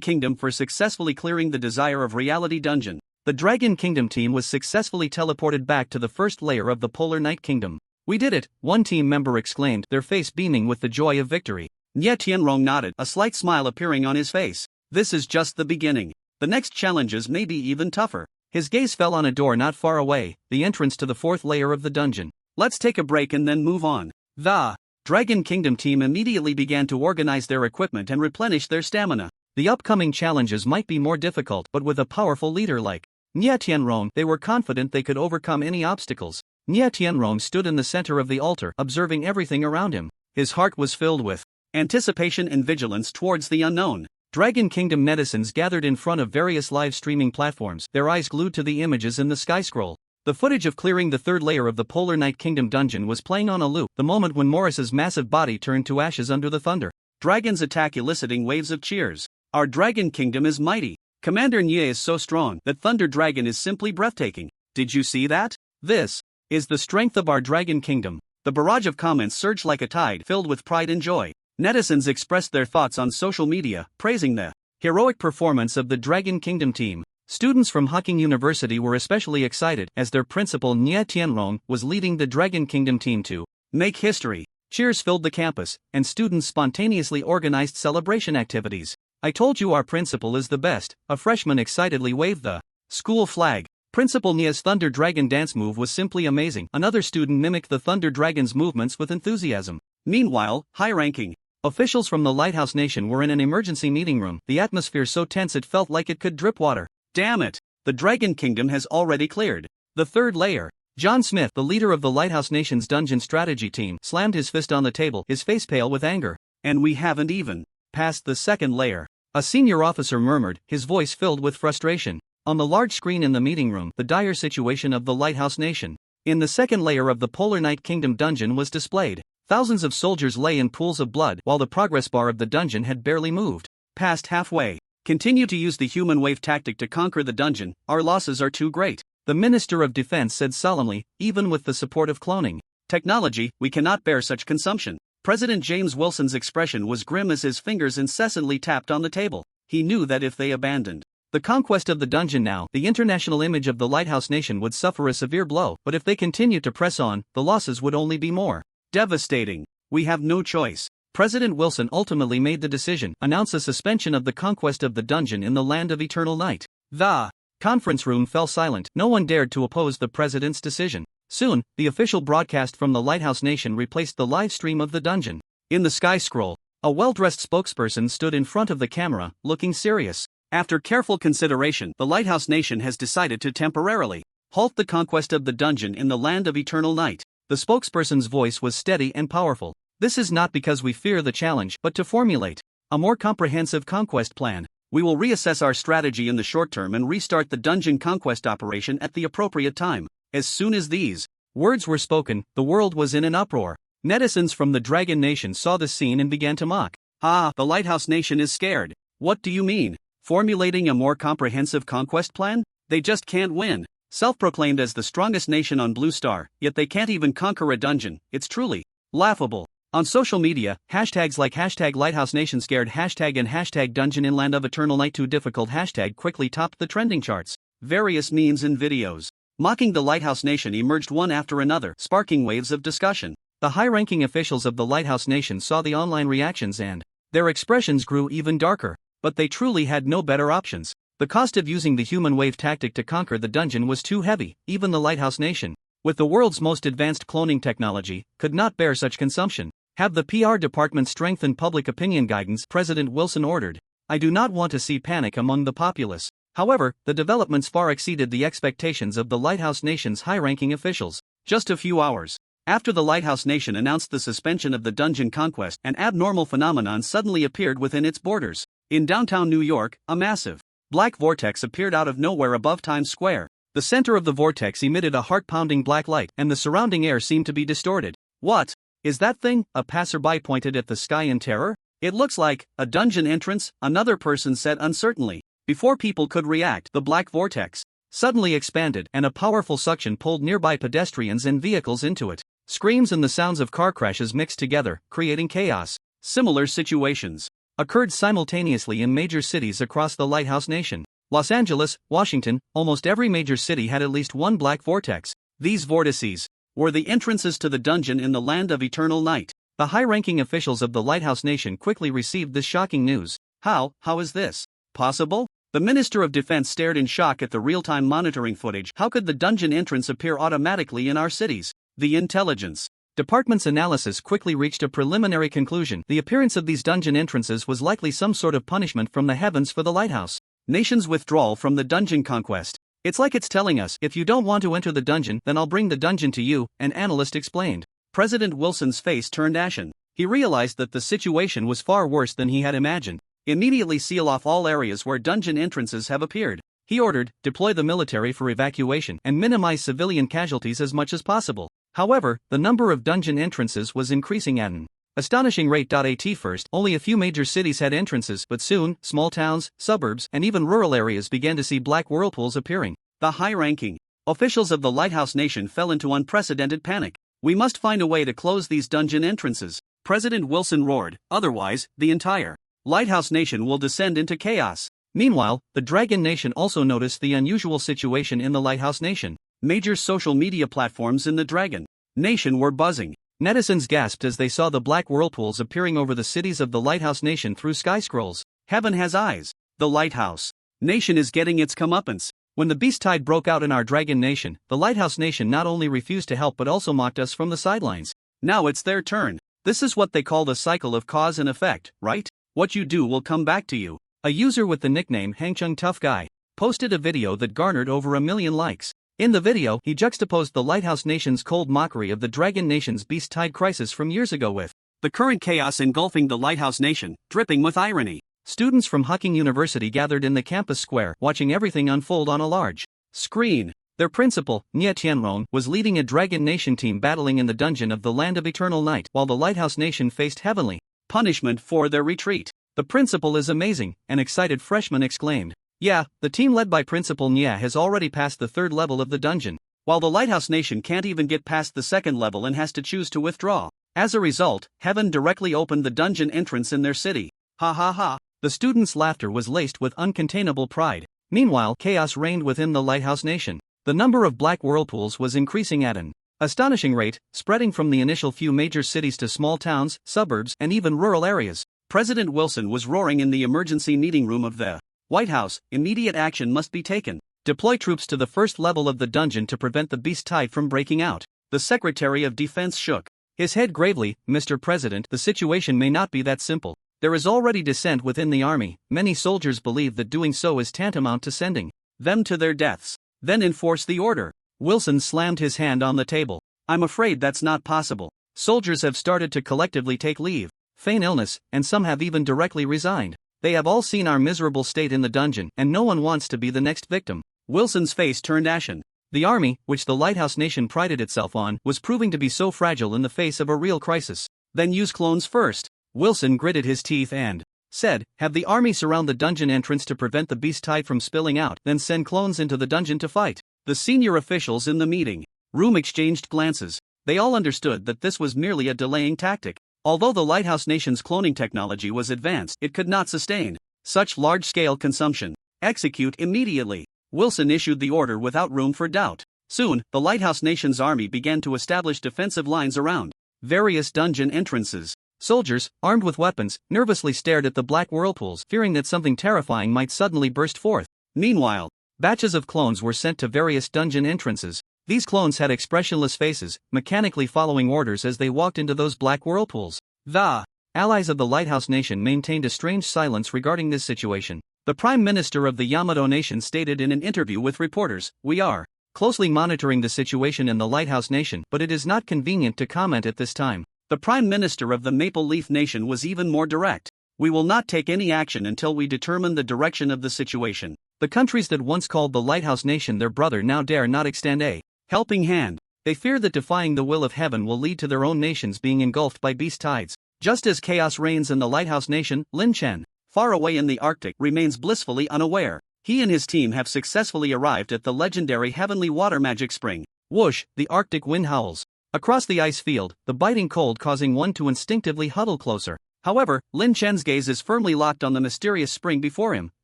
Kingdom for successfully clearing the Desire of Reality dungeon. The Dragon Kingdom team was successfully teleported back to the first layer of the Polar Night Kingdom. We did it, one team member exclaimed, their face beaming with the joy of victory. Nia Tianrong nodded, a slight smile appearing on his face. This is just the beginning. The next challenges may be even tougher. His gaze fell on a door not far away, the entrance to the fourth layer of the dungeon. Let's take a break and then move on. The Dragon Kingdom team immediately began to organize their equipment and replenish their stamina. The upcoming challenges might be more difficult, but with a powerful leader like Nia Tianrong, they were confident they could overcome any obstacles. Nia Tianrong stood in the center of the altar, observing everything around him. His heart was filled with anticipation and vigilance towards the unknown. Dragon Kingdom netizens gathered in front of various live streaming platforms, their eyes glued to the images in the sky scroll. The footage of clearing the third layer of the Polar Night Kingdom dungeon was playing on a loop, the moment when Morris's massive body turned to ashes under the thunder. Dragons attack, eliciting waves of cheers. Our Dragon Kingdom is mighty. Commander Nye is so strong that Thunder Dragon is simply breathtaking. Did you see that? This is the strength of our Dragon Kingdom. The barrage of comments surged like a tide, filled with pride and joy. Netizens expressed their thoughts on social media, praising the heroic performance of the Dragon Kingdom team. Students from Hawking University were especially excited as their principal Nia Tianrong was leading the Dragon Kingdom team to make history. Cheers filled the campus, and students spontaneously organized celebration activities. I told you our principal is the best, a freshman excitedly waved the school flag. Principal Nia's Thunder Dragon dance move was simply amazing. Another student mimicked the Thunder Dragon's movements with enthusiasm. Meanwhile, high-ranking officials from the Lighthouse Nation were in an emergency meeting room, the atmosphere so tense it felt like it could drip water. Damn it! The Dragon Kingdom has already cleared the third layer. John Smith, the leader of the Lighthouse Nation's dungeon strategy team, slammed his fist on the table, his face pale with anger. And we haven't even passed the second layer. A senior officer murmured, his voice filled with frustration. On the large screen in the meeting room, the dire situation of the Lighthouse Nation in the second layer of the Polar Night Kingdom dungeon was displayed. Thousands of soldiers lay in pools of blood, while the progress bar of the dungeon had barely moved past halfway. Continue to use the human wave tactic to conquer the dungeon, our losses are too great. The Minister of Defense said solemnly, even with the support of cloning technology, we cannot bear such consumption. President James Wilson's expression was grim as his fingers incessantly tapped on the table. He knew that if they abandoned the conquest of the dungeon now, the international image of the Lighthouse Nation would suffer a severe blow, but if they continued to press on, the losses would only be more devastating. We have no choice. President Wilson ultimately made the decision, announce a suspension of the conquest of the dungeon in the land of eternal night. The conference room fell silent, no one dared to oppose the president's decision. Soon, the official broadcast from the Lighthouse Nation replaced the live stream of the dungeon. In the sky scroll, a well-dressed spokesperson stood in front of the camera, looking serious. After careful consideration, the Lighthouse Nation has decided to temporarily halt the conquest of the dungeon in the land of eternal night. The spokesperson's voice was steady and powerful. This is not because we fear the challenge, but to formulate A more comprehensive conquest plan. We will reassess our strategy in the short term and restart the dungeon conquest operation at the appropriate time. As soon as these words were spoken, the world was in an uproar. Netizens from the Dragon Nation saw the scene and began to mock. Ah, the Lighthouse Nation is scared. What do you mean? Formulating a more comprehensive conquest plan? They just can't win. Self-proclaimed as the strongest nation on Blue Star, yet they can't even conquer a dungeon. It's truly laughable. On social media, hashtags like hashtag Lighthouse Nation scared hashtag and hashtag Dungeon in Land of Eternal Night too difficult hashtag quickly topped the trending charts. Various memes and videos mocking the Lighthouse Nation emerged one after another, sparking waves of discussion. The high-ranking officials of the Lighthouse Nation saw the online reactions and their expressions grew even darker. But they truly had no better options. The cost of using the human wave tactic to conquer the dungeon was too heavy. Even the Lighthouse Nation, with the world's most advanced cloning technology, could not bear such consumption. Have the PR department strengthen public opinion guidance, President Wilson ordered. I do not want to see panic among the populace. However, the developments far exceeded the expectations of the Lighthouse Nation's high-ranking officials. Just a few hours after the Lighthouse Nation announced the suspension of the dungeon conquest, an abnormal phenomenon suddenly appeared within its borders. In downtown New York, a massive black vortex appeared out of nowhere above Times Square. The center of the vortex emitted a heart-pounding black light, and the surrounding air seemed to be distorted. What is that thing? A passerby pointed at the sky in terror. It looks like a dungeon entrance, another person said uncertainly. Before people could react, the black vortex suddenly expanded, and a powerful suction pulled nearby pedestrians and vehicles into it. Screams and the sounds of car crashes mixed together, creating chaos. Similar situations occurred simultaneously in major cities across the Lighthouse Nation. Los Angeles, Washington, almost every major city had at least one black vortex. These vortices were the entrances to the dungeon in the Land of Eternal Night. The high-ranking officials of the Lighthouse Nation quickly received this shocking news. How is this possible? The Minister of Defense stared in shock at the real-time monitoring footage. How could the dungeon entrance appear automatically in our cities? The intelligence department's analysis quickly reached a preliminary conclusion. The appearance of these dungeon entrances was likely some sort of punishment from the heavens for the Lighthouse Nation's withdrawal from the dungeon conquest. It's like it's telling us, if you don't want to enter the dungeon, then I'll bring the dungeon to you, an analyst explained. President Wilson's face turned ashen. He realized that the situation was far worse than he had imagined. Immediately seal off all areas where dungeon entrances have appeared. He ordered, deploy the military for evacuation and minimize civilian casualties as much as possible. However, the number of dungeon entrances was increasing at an astonishing rate. At first, only a few major cities had entrances, but soon, small towns, suburbs, and even rural areas began to see black whirlpools appearing. The high-ranking officials of the Lighthouse Nation fell into unprecedented panic. We must find a way to close these dungeon entrances, President Wilson roared, otherwise, the entire Lighthouse Nation will descend into chaos. Meanwhile, the Dragon Nation also noticed the unusual situation in the Lighthouse Nation. Major social media platforms in the Dragon Nation were buzzing. Netizens gasped as they saw the black whirlpools appearing over the cities of the Lighthouse Nation through sky scrolls. Heaven has eyes. The Lighthouse Nation is getting its comeuppance. When the beast tide broke out in our Dragon Nation, the Lighthouse Nation not only refused to help but also mocked us from the sidelines. Now it's their turn. This is what they call the cycle of cause and effect, right? What you do will come back to you. A user with the nickname Hangchung Tough Guy posted a video that garnered over 1 million likes. In the video, he juxtaposed the Lighthouse Nation's cold mockery of the Dragon Nation's beast tide crisis from years ago with the current chaos engulfing the Lighthouse Nation, dripping with irony. Students from Hucking University gathered in the campus square, watching everything unfold on a large screen. Their principal, Nye Tianron, was leading a Dragon Nation team battling in the dungeon of the Land of Eternal Night, while the Lighthouse Nation faced heavenly punishment for their retreat. The principal is amazing, an excited freshman exclaimed. Yeah, the team led by Principal Nya has already passed the 3rd level of the dungeon, while the Lighthouse Nation can't even get past the 2nd level and has to choose to withdraw. As a result, heaven directly opened the dungeon entrance in their city. Ha ha ha. The students' laughter was laced with uncontainable pride. Meanwhile, chaos reigned within the Lighthouse Nation. The number of black whirlpools was increasing at an astonishing rate, spreading from the initial few major cities to small towns, suburbs, and even rural areas. President Wilson was roaring in the emergency meeting room of the White House. Immediate action must be taken. Deploy troops to the 1st level of the dungeon to prevent the beast tide from breaking out. The Secretary of Defense shook his head gravely. Mr. President, the situation may not be that simple. There is already dissent within the army. Many soldiers believe that doing so is tantamount to sending them to their deaths. Then enforce the order. Wilson slammed his hand on the table. I'm afraid that's not possible. Soldiers have started to collectively take leave. feign illness, and some have even directly resigned. They have all seen our miserable state in the dungeon, and no one wants to be the next victim. Wilson's face turned ashen. The army, which the Lighthouse Nation prided itself on, was proving to be so fragile in the face of a real crisis. Then use clones first. Wilson gritted his teeth and said, have the army surround the dungeon entrance to prevent the beast tide from spilling out, then send clones into the dungeon to fight. The senior officials in the meeting room exchanged glances. They all understood that this was merely a delaying tactic. Although the Lighthouse Nation's cloning technology was advanced, it could not sustain such large-scale consumption. Execute immediately. Wilson issued the order without room for doubt. Soon, the Lighthouse Nation's army began to establish defensive lines around various dungeon entrances. Soldiers, armed with weapons, nervously stared at the black whirlpools, fearing that something terrifying might suddenly burst forth. Meanwhile, batches of clones were sent to various dungeon entrances. These clones had expressionless faces, mechanically following orders as they walked into those black whirlpools. The allies of the Lighthouse Nation maintained a strange silence regarding this situation. The Prime Minister of the Yamato Nation stated in an interview with reporters, "We are closely monitoring the situation in the Lighthouse Nation, but it is not convenient to comment at this time." The Prime Minister of the Maple Leaf Nation was even more direct. "We will not take any action until we determine the direction of the situation." The countries that once called the Lighthouse Nation their brother now dare not extend a helping hand. They fear that defying the will of heaven will lead to their own nations being engulfed by beast tides. Just as chaos reigns in the Lighthouse Nation, Lin Chen, far away in the Arctic, remains blissfully unaware. He and his team have successfully arrived at the legendary Heavenly Water Magic Spring. Whoosh, the Arctic wind howls across the ice field, the biting cold causing one to instinctively huddle closer. However, Lin Chen's gaze is firmly locked on the mysterious spring before him,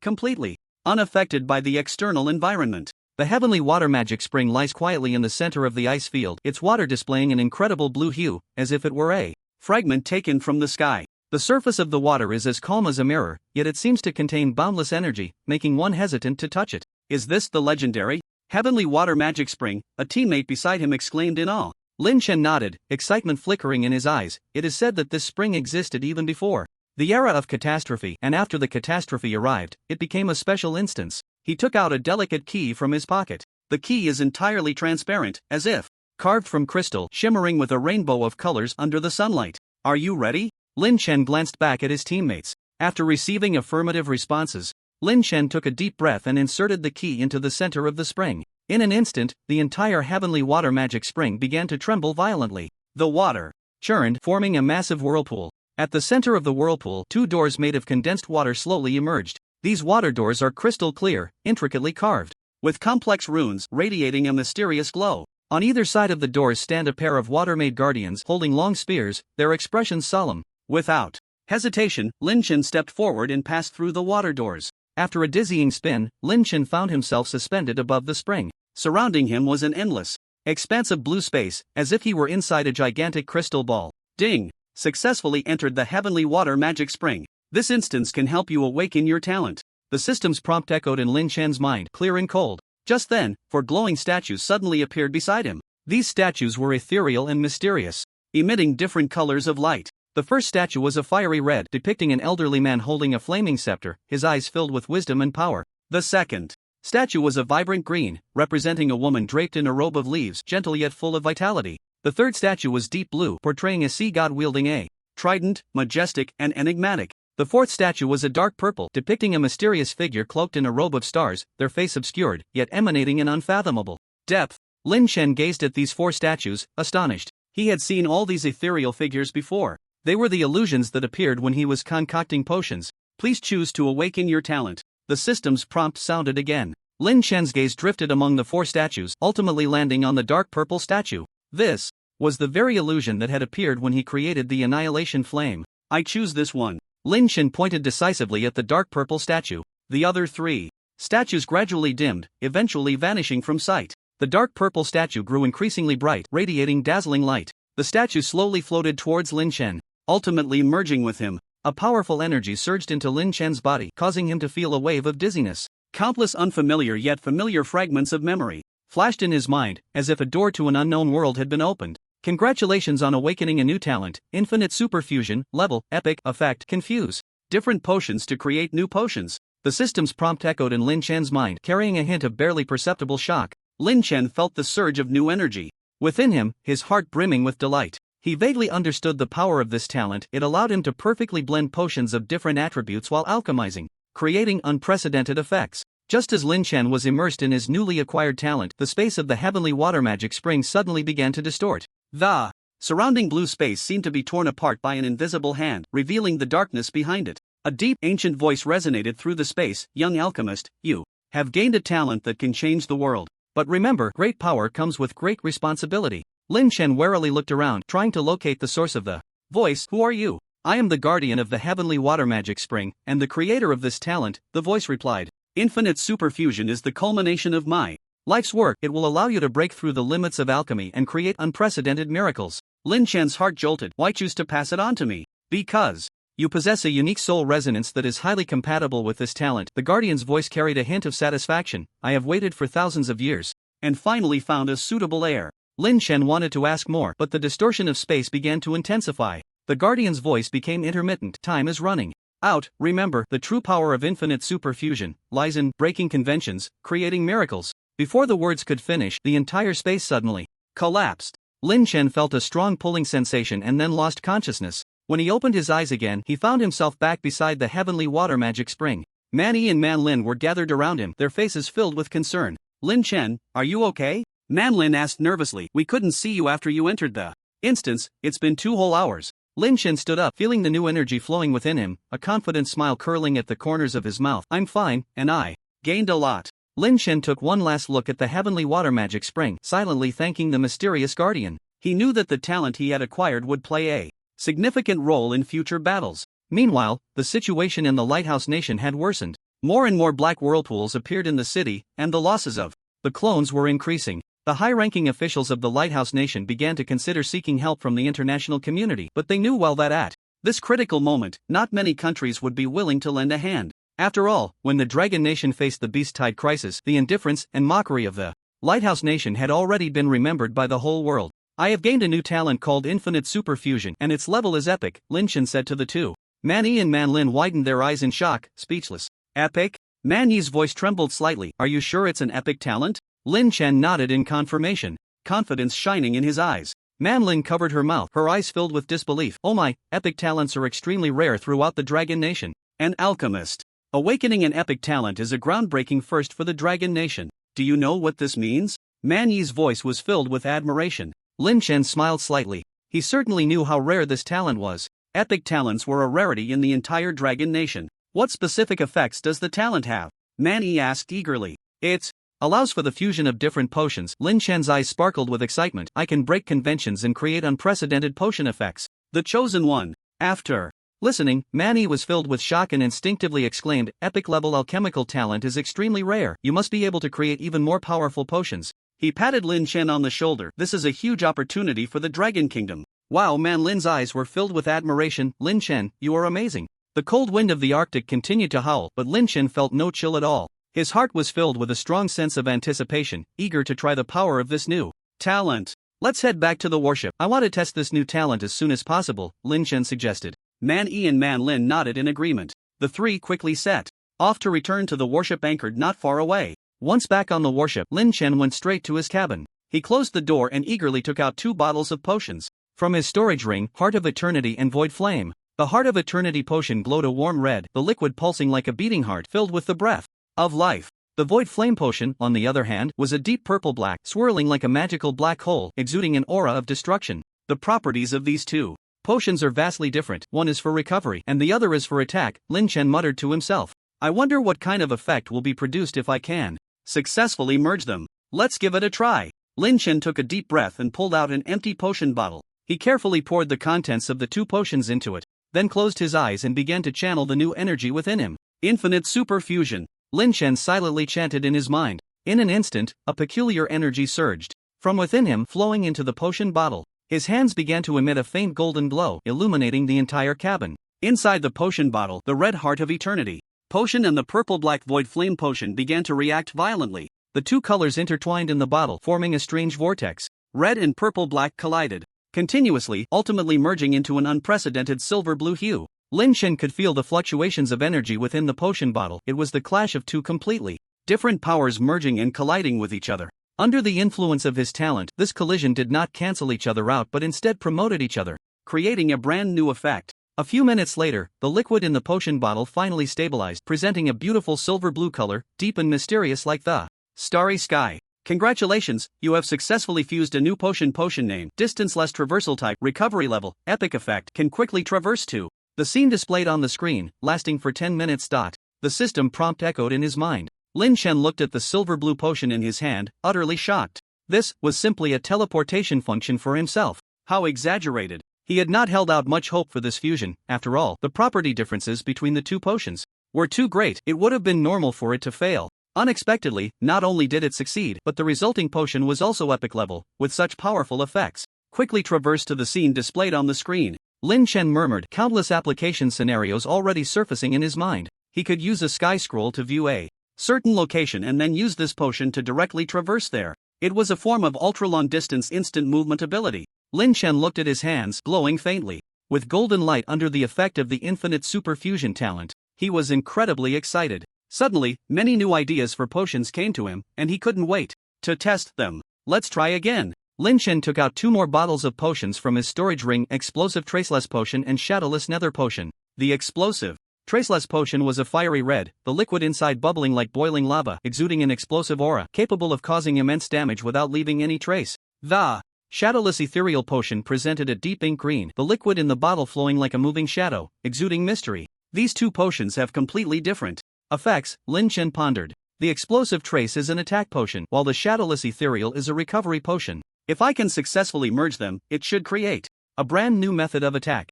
completely unaffected by the external environment. The Heavenly Water Magic Spring lies quietly in the center of the ice field, its water displaying an incredible blue hue, as if it were a fragment taken from the sky. The surface of the water is as calm as a mirror, yet it seems to contain boundless energy, making one hesitant to touch it. "Is this the legendary Heavenly Water Magic Spring?" a teammate beside him exclaimed in awe. Lin Chen nodded, excitement flickering in his eyes. It is said that this spring existed even before the era of catastrophe, and after the catastrophe arrived, it became a special instance. He took out a delicate key from his pocket. The key is entirely transparent, as if carved from crystal, shimmering with a rainbow of colors under the sunlight. "Are you ready?" Lin Chen glanced back at his teammates. After receiving affirmative responses, Lin Chen took a deep breath and inserted the key into the center of the spring. In an instant, the entire Heavenly Water Magic Spring began to tremble violently. The water churned, forming a massive whirlpool. At the center of the whirlpool, two doors made of condensed water slowly emerged. These water doors are crystal clear, intricately carved, with complex runes radiating a mysterious glow. On either side of the doors stand a pair of water-made guardians holding long spears, their expressions solemn. Without hesitation, Lin Chen stepped forward and passed through the water doors. After a dizzying spin, Lin Chen found himself suspended above the spring. Surrounding him was an endless expanse of blue space, as if he were inside a gigantic crystal ball. Ding! Successfully entered the Heavenly Water Magic Spring. This instance can help you awaken your talent. The system's prompt echoed in Lin Chen's mind, clear and cold. Just then, four glowing statues suddenly appeared beside him. These statues were ethereal and mysterious, emitting different colors of light. The first statue was a fiery red, depicting an elderly man holding a flaming scepter, his eyes filled with wisdom and power. The second statue was a vibrant green, representing a woman draped in a robe of leaves, gentle yet full of vitality. The third statue was deep blue, portraying a sea god wielding a trident, majestic and enigmatic. The fourth statue was a dark purple, depicting a mysterious figure cloaked in a robe of stars, their face obscured, yet emanating an unfathomable depth. Lin Chen gazed at these four statues, astonished. He had seen all these ethereal figures before. They were the illusions that appeared when he was concocting potions. "Please choose to awaken your talent." The system's prompt sounded again. Lin Chen's gaze drifted among the four statues, ultimately landing on the dark purple statue. This was the very illusion that had appeared when he created the Annihilation Flame. "I choose this one." Lin Chen pointed decisively at the dark purple statue. The other three statues gradually dimmed, eventually vanishing from sight. The dark purple statue grew increasingly bright, radiating dazzling light. The statue slowly floated towards Lin Chen, ultimately merging with him. A powerful energy surged into Lin Chen's body, causing him to feel a wave of dizziness. Countless unfamiliar yet familiar fragments of memory flashed in his mind, as if a door to an unknown world had been opened. "Congratulations on awakening a new talent, Infinite Superfusion, Level, Epic, Effect, Confuse. Different potions to create new potions." The system's prompt echoed in Lin Chen's mind, carrying a hint of barely perceptible shock. Lin Chen felt the surge of new energy within him, his heart brimming with delight. He vaguely understood the power of this talent. It allowed him to perfectly blend potions of different attributes while alchemizing, creating unprecedented effects. Just as Lin Chen was immersed in his newly acquired talent, the space of the heavenly water magic spring suddenly began to distort. The surrounding blue space seemed to be torn apart by an invisible hand, revealing the darkness behind it. A deep, ancient voice resonated through the space. Young alchemist, you have gained a talent that can change the world. But remember, great power comes with great responsibility. Lin Chen warily looked around, trying to locate the source of the voice. Who are you? I am the guardian of the heavenly water magic spring, and the creator of this talent, the voice replied. Infinite superfusion is the culmination of my life's work. It will allow you to break through the limits of alchemy and create unprecedented miracles. Lin Chen's heart jolted. Why choose to pass it on to me? Because you possess a unique soul resonance that is highly compatible with this talent. The guardian's voice carried a hint of satisfaction. I have waited for thousands of years, and finally found a suitable heir. Lin Chen wanted to ask more, but the distortion of space began to intensify. The guardian's voice became intermittent. Time is running out. Remember, the true power of infinite superfusion lies in breaking conventions, creating miracles. Before the words could finish, the entire space suddenly collapsed. Lin Chen felt a strong pulling sensation and then lost consciousness. When he opened his eyes again, he found himself back beside the heavenly water magic spring. Man Yi and Man Lin were gathered around him, their faces filled with concern. Lin Chen, are you okay? Man Lin asked nervously. We couldn't see you after you entered the instance. It's been 2 whole hours. Lin Chen stood up, feeling the new energy flowing within him, a confident smile curling at the corners of his mouth. I'm fine, and I gained a lot. Lin Chen took one last look at the heavenly water magic spring, silently thanking the mysterious guardian. He knew that the talent he had acquired would play a significant role in future battles. Meanwhile, the situation in the Lighthouse Nation had worsened. More and more black whirlpools appeared in the city, and the losses of the clones were increasing. The high-ranking officials of the Lighthouse Nation began to consider seeking help from the international community, but they knew well that at this critical moment, not many countries would be willing to lend a hand. After all, when the Dragon Nation faced the Beast Tide crisis, the indifference and mockery of the Lighthouse Nation had already been remembered by the whole world. I have gained a new talent called Infinite Superfusion, and its level is epic, Lin Chen said to the two. Man Yi and Man Lin widened their eyes in shock, speechless. Epic? Man Yi's voice trembled slightly. Are you sure it's an epic talent? Lin Chen nodded in confirmation, confidence shining in his eyes. Man Lin covered her mouth, her eyes filled with disbelief. Oh my, epic talents are extremely rare throughout the Dragon Nation. An alchemist. Awakening an epic talent is a groundbreaking first for the Dragon Nation. Do you know what this means? Man Yi's voice was filled with admiration. Lin Chen smiled slightly. He certainly knew how rare this talent was. Epic talents were a rarity in the entire Dragon Nation. What specific effects does the talent have? Man Yi asked eagerly. It allows for the fusion of different potions. Lin Chen's eyes sparkled with excitement. I can break conventions and create unprecedented potion effects. The chosen one. After listening, Man Yi was filled with shock and instinctively exclaimed, epic-level alchemical talent is extremely rare. You must be able to create even more powerful potions. He patted Lin Chen on the shoulder. This is a huge opportunity for the Dragon Kingdom. Wow, Man Lin's eyes were filled with admiration. Lin Chen, you are amazing. The cold wind of the Arctic continued to howl, but Lin Chen felt no chill at all. His heart was filled with a strong sense of anticipation, eager to try the power of this new talent. Let's head back to the warship. I want to test this new talent as soon as possible, Lin Chen suggested. Man Yi and Man Lin nodded in agreement. The three quickly set off to return to the warship anchored not far away. Once back on the warship, Lin Chen went straight to his cabin. He closed the door and eagerly took out 2 bottles of potions from his storage ring, Heart of Eternity and Void Flame. The Heart of Eternity potion glowed a warm red, the liquid pulsing like a beating heart filled with the breath of life. The Void Flame potion, on the other hand, was a deep purple-black, swirling like a magical black hole, exuding an aura of destruction. The properties of these two potions are vastly different. One is for recovery, and the other is for attack, Lin Chen muttered to himself. I wonder what kind of effect will be produced if I can successfully merge them. Let's give it a try. Lin Chen took a deep breath and pulled out an empty potion bottle. He carefully poured the contents of the 2 potions into it, then closed his eyes and began to channel the new energy within him. Infinite superfusion. Lin Chen silently chanted in his mind. In an instant, a peculiar energy surged from within him, flowing into the potion bottle. His hands began to emit a faint golden glow, illuminating the entire cabin. Inside the potion bottle, the red Heart of Eternity potion and the purple-black Void Flame potion began to react violently. The 2 colors intertwined in the bottle, forming a strange vortex. Red and purple-black collided continuously, ultimately merging into an unprecedented silver-blue hue. Lin Chen could feel the fluctuations of energy within the potion bottle. It was the clash of 2 completely different powers merging and colliding with each other. Under the influence of his talent, this collision did not cancel each other out but instead promoted each other, creating a brand new effect. A few minutes later, the liquid in the potion bottle finally stabilized, presenting a beautiful silver blue color, deep and mysterious like the starry sky. Congratulations, you have successfully fused a new potion. Potion name, distance less traversal type, recovery level, epic effect, can quickly traverse to. The scene displayed on the screen, lasting for 10 minutes. The system prompt echoed in his mind. Lin Chen looked at the silver blue potion in his hand, utterly shocked. This was simply a teleportation function for himself. How exaggerated. He had not held out much hope for this fusion. After all, the property differences between the two potions were too great. It would have been normal for it to fail. Unexpectedly, not only did it succeed, but the resulting potion was also epic level, with such powerful effects. Quickly traversed to the scene displayed on the screen. Lin Chen murmured, countless application scenarios already surfacing in his mind. He could use a sky scroll to view a certain location and then use this potion to directly traverse there. It was a form of ultra-long distance instant movement ability. Lin Chen looked at his hands, glowing faintly. With golden light under the effect of the infinite super fusion talent, he was incredibly excited. Suddenly, many new ideas for potions came to him, and he couldn't wait to test them. Let's try again. Lin Chen took out 2 more bottles of potions from his storage ring: explosive traceless potion and shadowless nether potion. The explosive traceless potion was a fiery red, the liquid inside bubbling like boiling lava, exuding an explosive aura, capable of causing immense damage without leaving any trace. The shadowless ethereal potion presented a deep ink green, the liquid in the bottle flowing like a moving shadow, exuding mystery. These two potions have completely different effects, Lin Chen pondered. The explosive trace is an attack potion, while the shadowless ethereal is a recovery potion. If I can successfully merge them, it should create a brand new method of attack.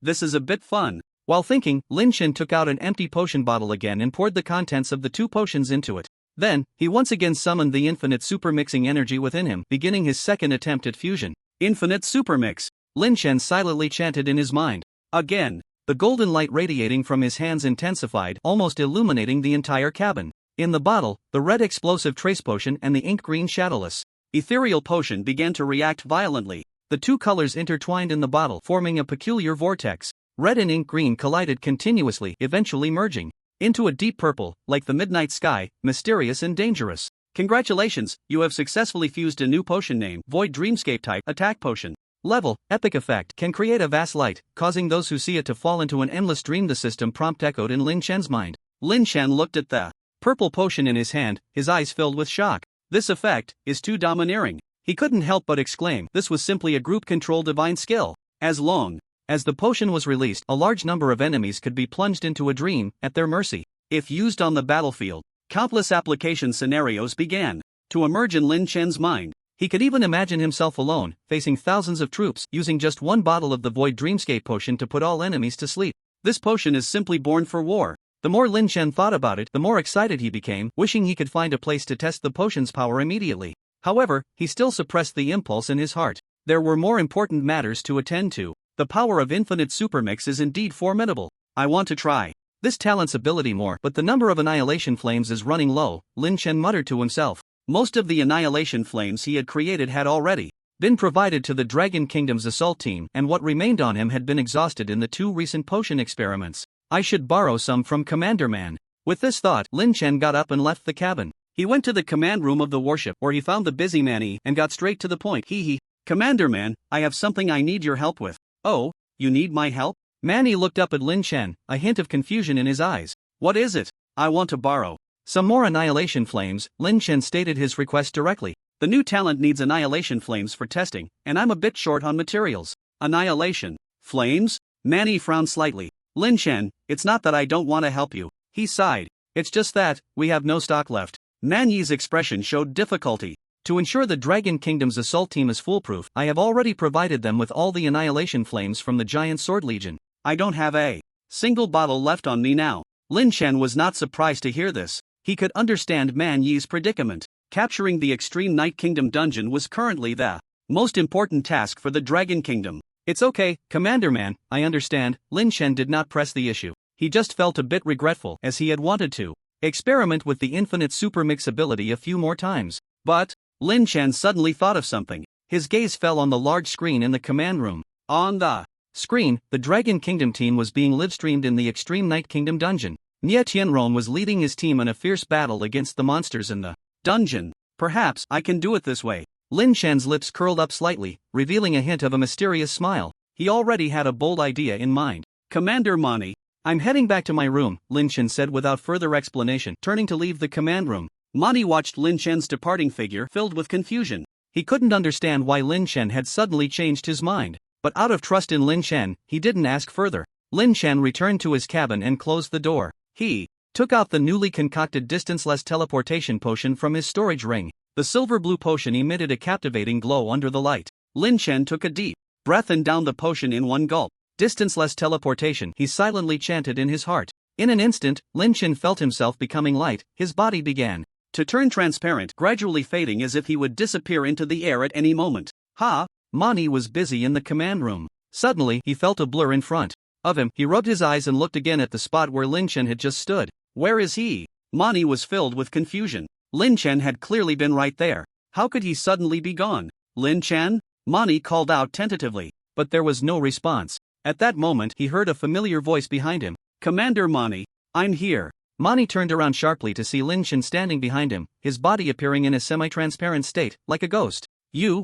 This is a bit fun. While thinking, Lin Chen took out an empty potion bottle again and poured the contents of the 2 potions into it. Then, he once again summoned the infinite super-mixing energy within him, beginning his second attempt at fusion. Infinite supermix. Lin Chen silently chanted in his mind. Again. The golden light radiating from his hands intensified, almost illuminating the entire cabin. In the bottle, the red explosive trace potion and the ink-green shadowless ethereal potion began to react violently. The 2 colors intertwined in the bottle, forming a peculiar vortex. Red and ink-green collided continuously, eventually merging into a deep purple, like the midnight sky, mysterious and dangerous. Congratulations, you have successfully fused a new potion name, Void Dreamscape type, attack potion. Level, epic effect, can create a vast light, causing those who see it to fall into an endless dream. The system prompt echoed in Lin Chen's mind. Lin Chen looked at the purple potion in his hand, his eyes filled with shock. This effect is too domineering. He couldn't help but exclaim, this was simply a group control divine skill. As long as the potion was released, a large number of enemies could be plunged into a dream, at their mercy. If used on the battlefield, countless application scenarios began to emerge in Lin Chen's mind. He could even imagine himself alone, facing thousands of troops, using just 1 bottle of the Void Dreamscape potion to put all enemies to sleep. This potion is simply born for war. The more Lin Chen thought about it, the more excited he became, wishing he could find a place to test the potion's power immediately. However, he still suppressed the impulse in his heart. There were more important matters to attend to. The power of infinite supermix is indeed formidable. I want to try this talent's ability more, but the number of annihilation flames is running low, Lin Chen muttered to himself. Most of the annihilation flames he had created had already been provided to the Dragon Kingdom's assault team, and what remained on him had been exhausted in the 2 recent potion experiments. I should borrow some from Commander Man. With this thought, Lin Chen got up and left the cabin. He went to the command room of the warship, where he found the busy Manny, and got straight to the point. Commander Man, I have something I need your help with. Oh, you need my help? Manny looked up at Lin Chen, a hint of confusion in his eyes. What is it? I want to borrow some more annihilation flames. Lin Chen stated his request directly. The new talent needs annihilation flames for testing, and I'm a bit short on materials. Annihilation flames? Manny frowned slightly. Lin Chen, it's not that I don't want to help you. He sighed. It's just that, we have no stock left. Manyi's expression showed difficulty. To ensure the Dragon Kingdom's assault team is foolproof, I have already provided them with all the annihilation flames from the Giant Sword Legion. I don't have a single bottle left on me now. Lin Chen was not surprised to hear this. He could understand Man Yi's predicament. Capturing the Extreme Night Kingdom dungeon was currently the most important task for the Dragon Kingdom. It's okay, Commander Man, I understand. Lin Chen did not press the issue. He just felt a bit regretful, as he had wanted to experiment with the infinite supermix ability a few more times. But Lin Chen suddenly thought of something. His gaze fell on the large screen in the command room. On the screen, the Dragon Kingdom team was being live-streamed in the Extreme Night Kingdom dungeon. Nie Tianron was leading his team in a fierce battle against the monsters in the dungeon. Perhaps I can do it this way. Lin Shen's lips curled up slightly, revealing a hint of a mysterious smile. He already had a bold idea in mind. Commander Mani, I'm heading back to my room, Lin Shen said without further explanation, turning to leave the command room. Mani watched Lin Shen's departing figure filled with confusion. He couldn't understand why Lin Shen had suddenly changed his mind, but out of trust in Lin Shen, he didn't ask further. Lin Shen returned to his cabin and closed the door. He took out the newly concocted distance-less teleportation potion from his storage ring. The silver-blue potion emitted a captivating glow under the light. Lin Shen took a deep breath and downed the potion in one gulp. Distance-less teleportation, he silently chanted in his heart. In an instant, Lin Shen felt himself becoming light. His body began to turn transparent, gradually fading as if he would disappear into the air at any moment. Mani was busy in the command room. Suddenly, he felt a blur in front of him. He rubbed his eyes and looked again at the spot where Lin Shen had just stood. Where is he? Mani was filled with confusion. Lin Shen had clearly been right there. How could he suddenly be gone? Lin Shen? Mani called out tentatively, but there was no response. At that moment, he heard a familiar voice behind him. Commander Mani, I'm here. Mani turned around sharply to see Lin Shen standing behind him, his body appearing in a semi-transparent state, like a ghost.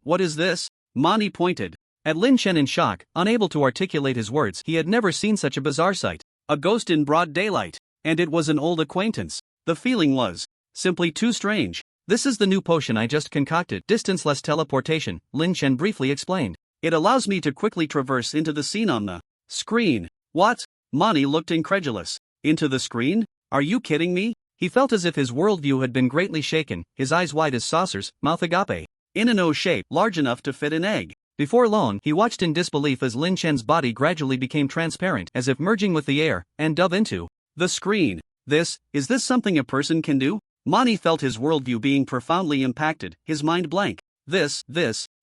What is this? Mani pointed at Lin Shen in shock, unable to articulate his words. He had never seen such a bizarre sight. A ghost in broad daylight. And it was an old acquaintance. The feeling was simply too strange. This is the new potion I just concocted, distance-less teleportation, Lin Shen briefly explained. It allows me to quickly traverse into the scene on the screen. What? Mani looked incredulous. Into the screen? Are you kidding me? He felt as if his worldview had been greatly shaken, his eyes wide as saucers, mouth agape, in an O shape large enough to fit an egg. Before long, he watched in disbelief as Lin Shen's body gradually became transparent, as if merging with the air, and dove into the screen. Is this something a person can do? Mani felt his worldview being profoundly impacted, his mind blank. This,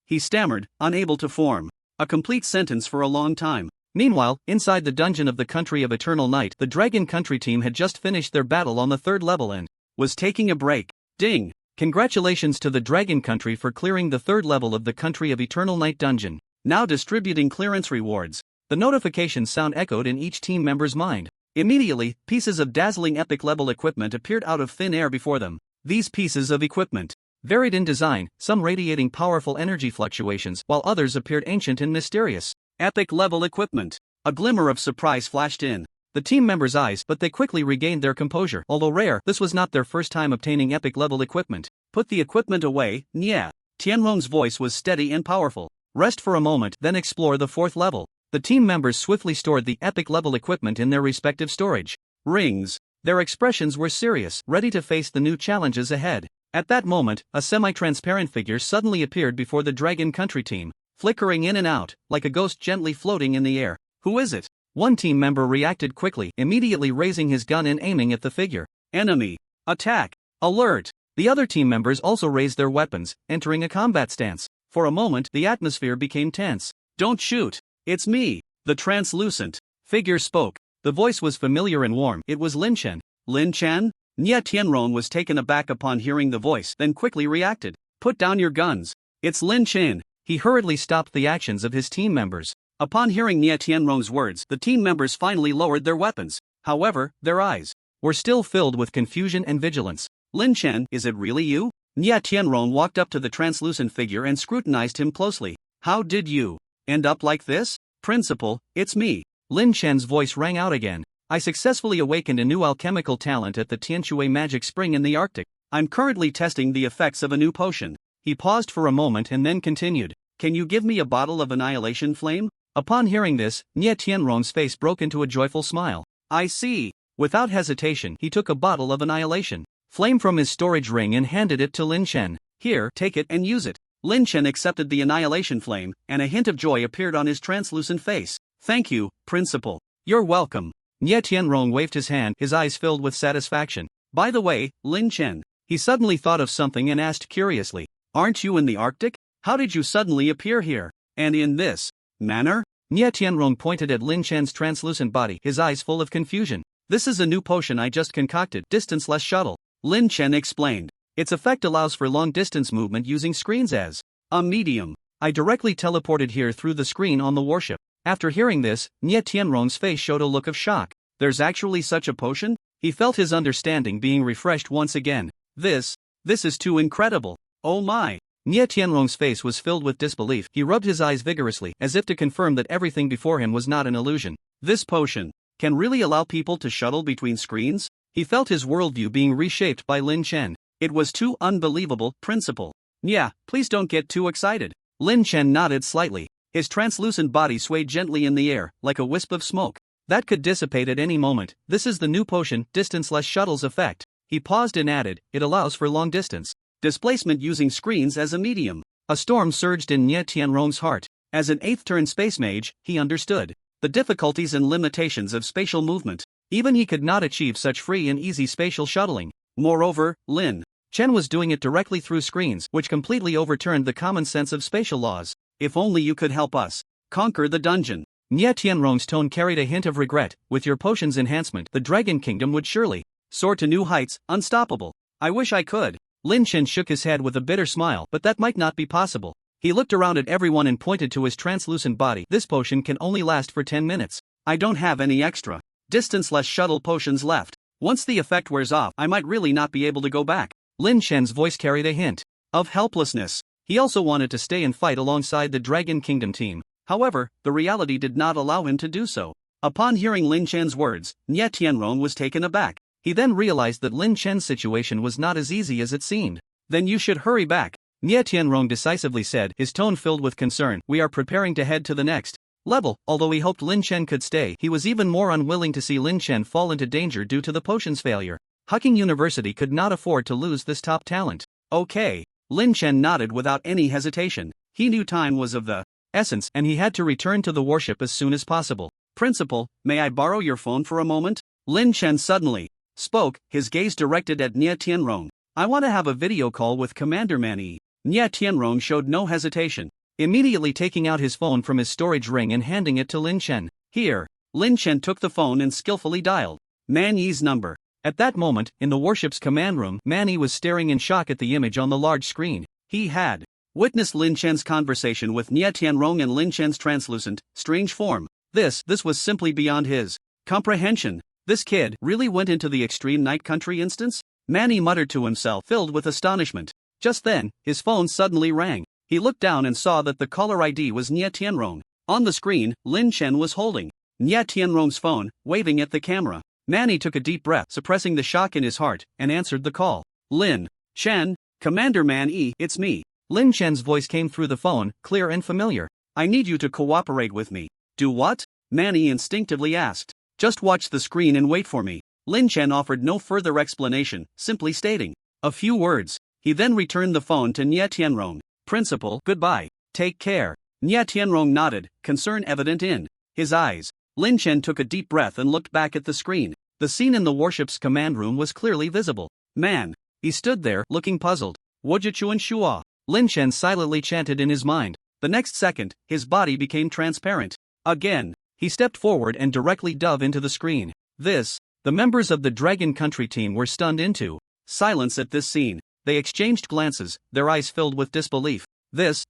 he stammered, unable to form a complete sentence for a long time. Meanwhile, inside the dungeon of the Country of Eternal Night, the Dragon Country team had just finished their battle on the 3rd level and was taking a break. Ding! Congratulations to the Dragon Country for clearing the 3rd level of the Country of Eternal Night dungeon. Now distributing clearance rewards. The notification sound echoed in each team member's mind. Immediately, pieces of dazzling epic level equipment appeared out of thin air before them. These pieces of equipment varied in design, some radiating powerful energy fluctuations, while others appeared ancient and mysterious. Epic level equipment. A glimmer of surprise flashed in the team members' eyes, but they quickly regained their composure. Although rare, this was not their first time obtaining epic level equipment. Put the equipment away, Nya. Tianrong's voice was steady and powerful. Rest for a moment, then explore the 4th level. The team members swiftly stored the epic level equipment in their respective storage rings. Their expressions were serious, ready to face the new challenges ahead. At that moment, a semi-transparent figure suddenly appeared before the Dragon Country team, flickering in and out, like a ghost gently floating in the air. Who is it? One team member reacted quickly, immediately raising his gun and aiming at the figure. Enemy! Attack! Alert! The other team members also raised their weapons, entering a combat stance. For a moment, the atmosphere became tense. Don't shoot! It's me! The translucent figure spoke. The voice was familiar and warm. It was Lin Shen. Lin Shen? Nya Tianrong was taken aback upon hearing the voice, then quickly reacted. Put down your guns. It's Lin Shen. He hurriedly stopped the actions of his team members. Upon hearing Nya Tianrong's words, the team members finally lowered their weapons. However, their eyes were still filled with confusion and vigilance. Lin Shen, is it really you? Nya Tianrong walked up to the translucent figure and scrutinized him closely. How did you end up like this? Principal, it's me. Lin Shen's voice rang out again. I successfully awakened a new alchemical talent at the Tianshui Magic Spring in the Arctic. I'm currently testing the effects of a new potion. He paused for a moment and then continued. Can you give me a bottle of annihilation flame? Upon hearing this, Nya Tianrong's face broke into a joyful smile. I see. Without hesitation, he took a bottle of annihilation flame from his storage ring and handed it to Lin Shen. Here, take it and use it. Lin Shen accepted the annihilation flame, and a hint of joy appeared on his translucent face. Thank you, Principal. You're welcome. Nya Tianrong waved his hand, his eyes filled with satisfaction. By the way, Lin Shen. He suddenly thought of something and asked curiously. Aren't you in the Arctic? How did you suddenly appear here? And in this manner? Nya Tianrong pointed at Lin Shen's translucent body, his eyes full of confusion. This is a new potion I just concocted, distance-less shuttle. Lin Shen explained. Its effect allows for long-distance movement using screens as a medium. I directly teleported here through the screen on the warship. After hearing this, Nya Tianrong's face showed a look of shock. There's actually such a potion? He felt his understanding being refreshed once again. This This is too incredible. Oh my. Nie Tianrong's face was filled with disbelief. He rubbed his eyes vigorously, as if to confirm that everything before him was not an illusion. This potion can really allow people to shuttle between screens? He felt his worldview being reshaped by Lin Chen. It was too unbelievable, principal. Yeah, please don't get too excited. Lin Chen nodded slightly. His translucent body swayed gently in the air, like a wisp of smoke. That could dissipate at any moment. This is the new potion, Distance-less Shuttles effect. He paused and added, it allows for long distance displacement using screens as a medium. A storm surged in Nie Tianrong's heart. As an 8th-turn space mage, he understood the difficulties and limitations of spatial movement. Even he could not achieve such free and easy spatial shuttling. Moreover, Lin Chen was doing it directly through screens, which completely overturned the common sense of spatial laws. If only you could help us conquer the dungeon. Nie Tianrong's tone carried a hint of regret. With your potion's enhancement, the Dragon Kingdom would surely soar to new heights, unstoppable. I wish I could. Lin Chen shook his head with a bitter smile, but that might not be possible. He looked around at everyone and pointed to his translucent body. This potion can only last for 10 minutes. I don't have any extra distance-less shuttle potions left. Once the effect wears off, I might really not be able to go back. Lin Chen's voice carried a hint of helplessness. He also wanted to stay and fight alongside the Dragon Kingdom team. However, the reality did not allow him to do so. Upon hearing Lin Chen's words, Nie Tianrong was taken aback. He then realized that Lin Chen's situation was not as easy as it seemed. Then you should hurry back, Nie Tianrong decisively said, his tone filled with concern. We are preparing to head to the next level. Although he hoped Lin Chen could stay, he was even more unwilling to see Lin Chen fall into danger due to the potion's failure. Hucking University could not afford to lose this top talent. Okay. Lin Chen nodded without any hesitation. He knew time was of the essence, and he had to return to the warship as soon as possible. Principal, may I borrow your phone for a moment? Lin Chen suddenly spoke, his gaze directed at Nie Tianrong. I want to have a video call with Commander Manhwa. Nie Tianrong showed no hesitation, immediately taking out his phone from his storage ring and handing it to Lin Chen. Here. Lin Chen took the phone and skillfully dialed Manhwa's number. At that moment, in the warship's command room, Manhwa was staring in shock at the image on the large screen. He had witnessed Lin Chen's conversation with Nie Tianrong and Lin Chen's translucent, strange form. This was simply beyond his comprehension. This kid really went into the extreme night country instance? Manhwa muttered to himself, filled with astonishment. Just then, his phone suddenly rang. He looked down and saw that the caller ID was Nie Tianrong. On the screen, Lin Chen was holding Nie Tianrong's phone, waving at the camera. Manhwa took a deep breath, suppressing the shock in his heart, and answered the call. Lin Chen, Commander Manhwa, it's me. Lin Chen's voice came through the phone, clear and familiar. I need you to cooperate with me. Do what? Manhwa instinctively asked. Just watch the screen and wait for me. Lin Chen offered no further explanation, simply stating a few words. He then returned the phone to Nie Tianrong. Principal, goodbye. Take care. Nie Tianrong nodded, concern evident in his eyes. Lin Chen took a deep breath and looked back at the screen. The scene in the warship's command room was clearly visible. Man. He stood there, looking puzzled. Wojichuan Shua. Lin Chen silently chanted in his mind. The next second, his body became transparent. Again. He stepped forward and directly dove into the screen. The members of the Dragon Country team were stunned into silence at this scene. They exchanged glances, their eyes filled with disbelief.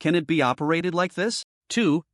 Can it be operated like this? Too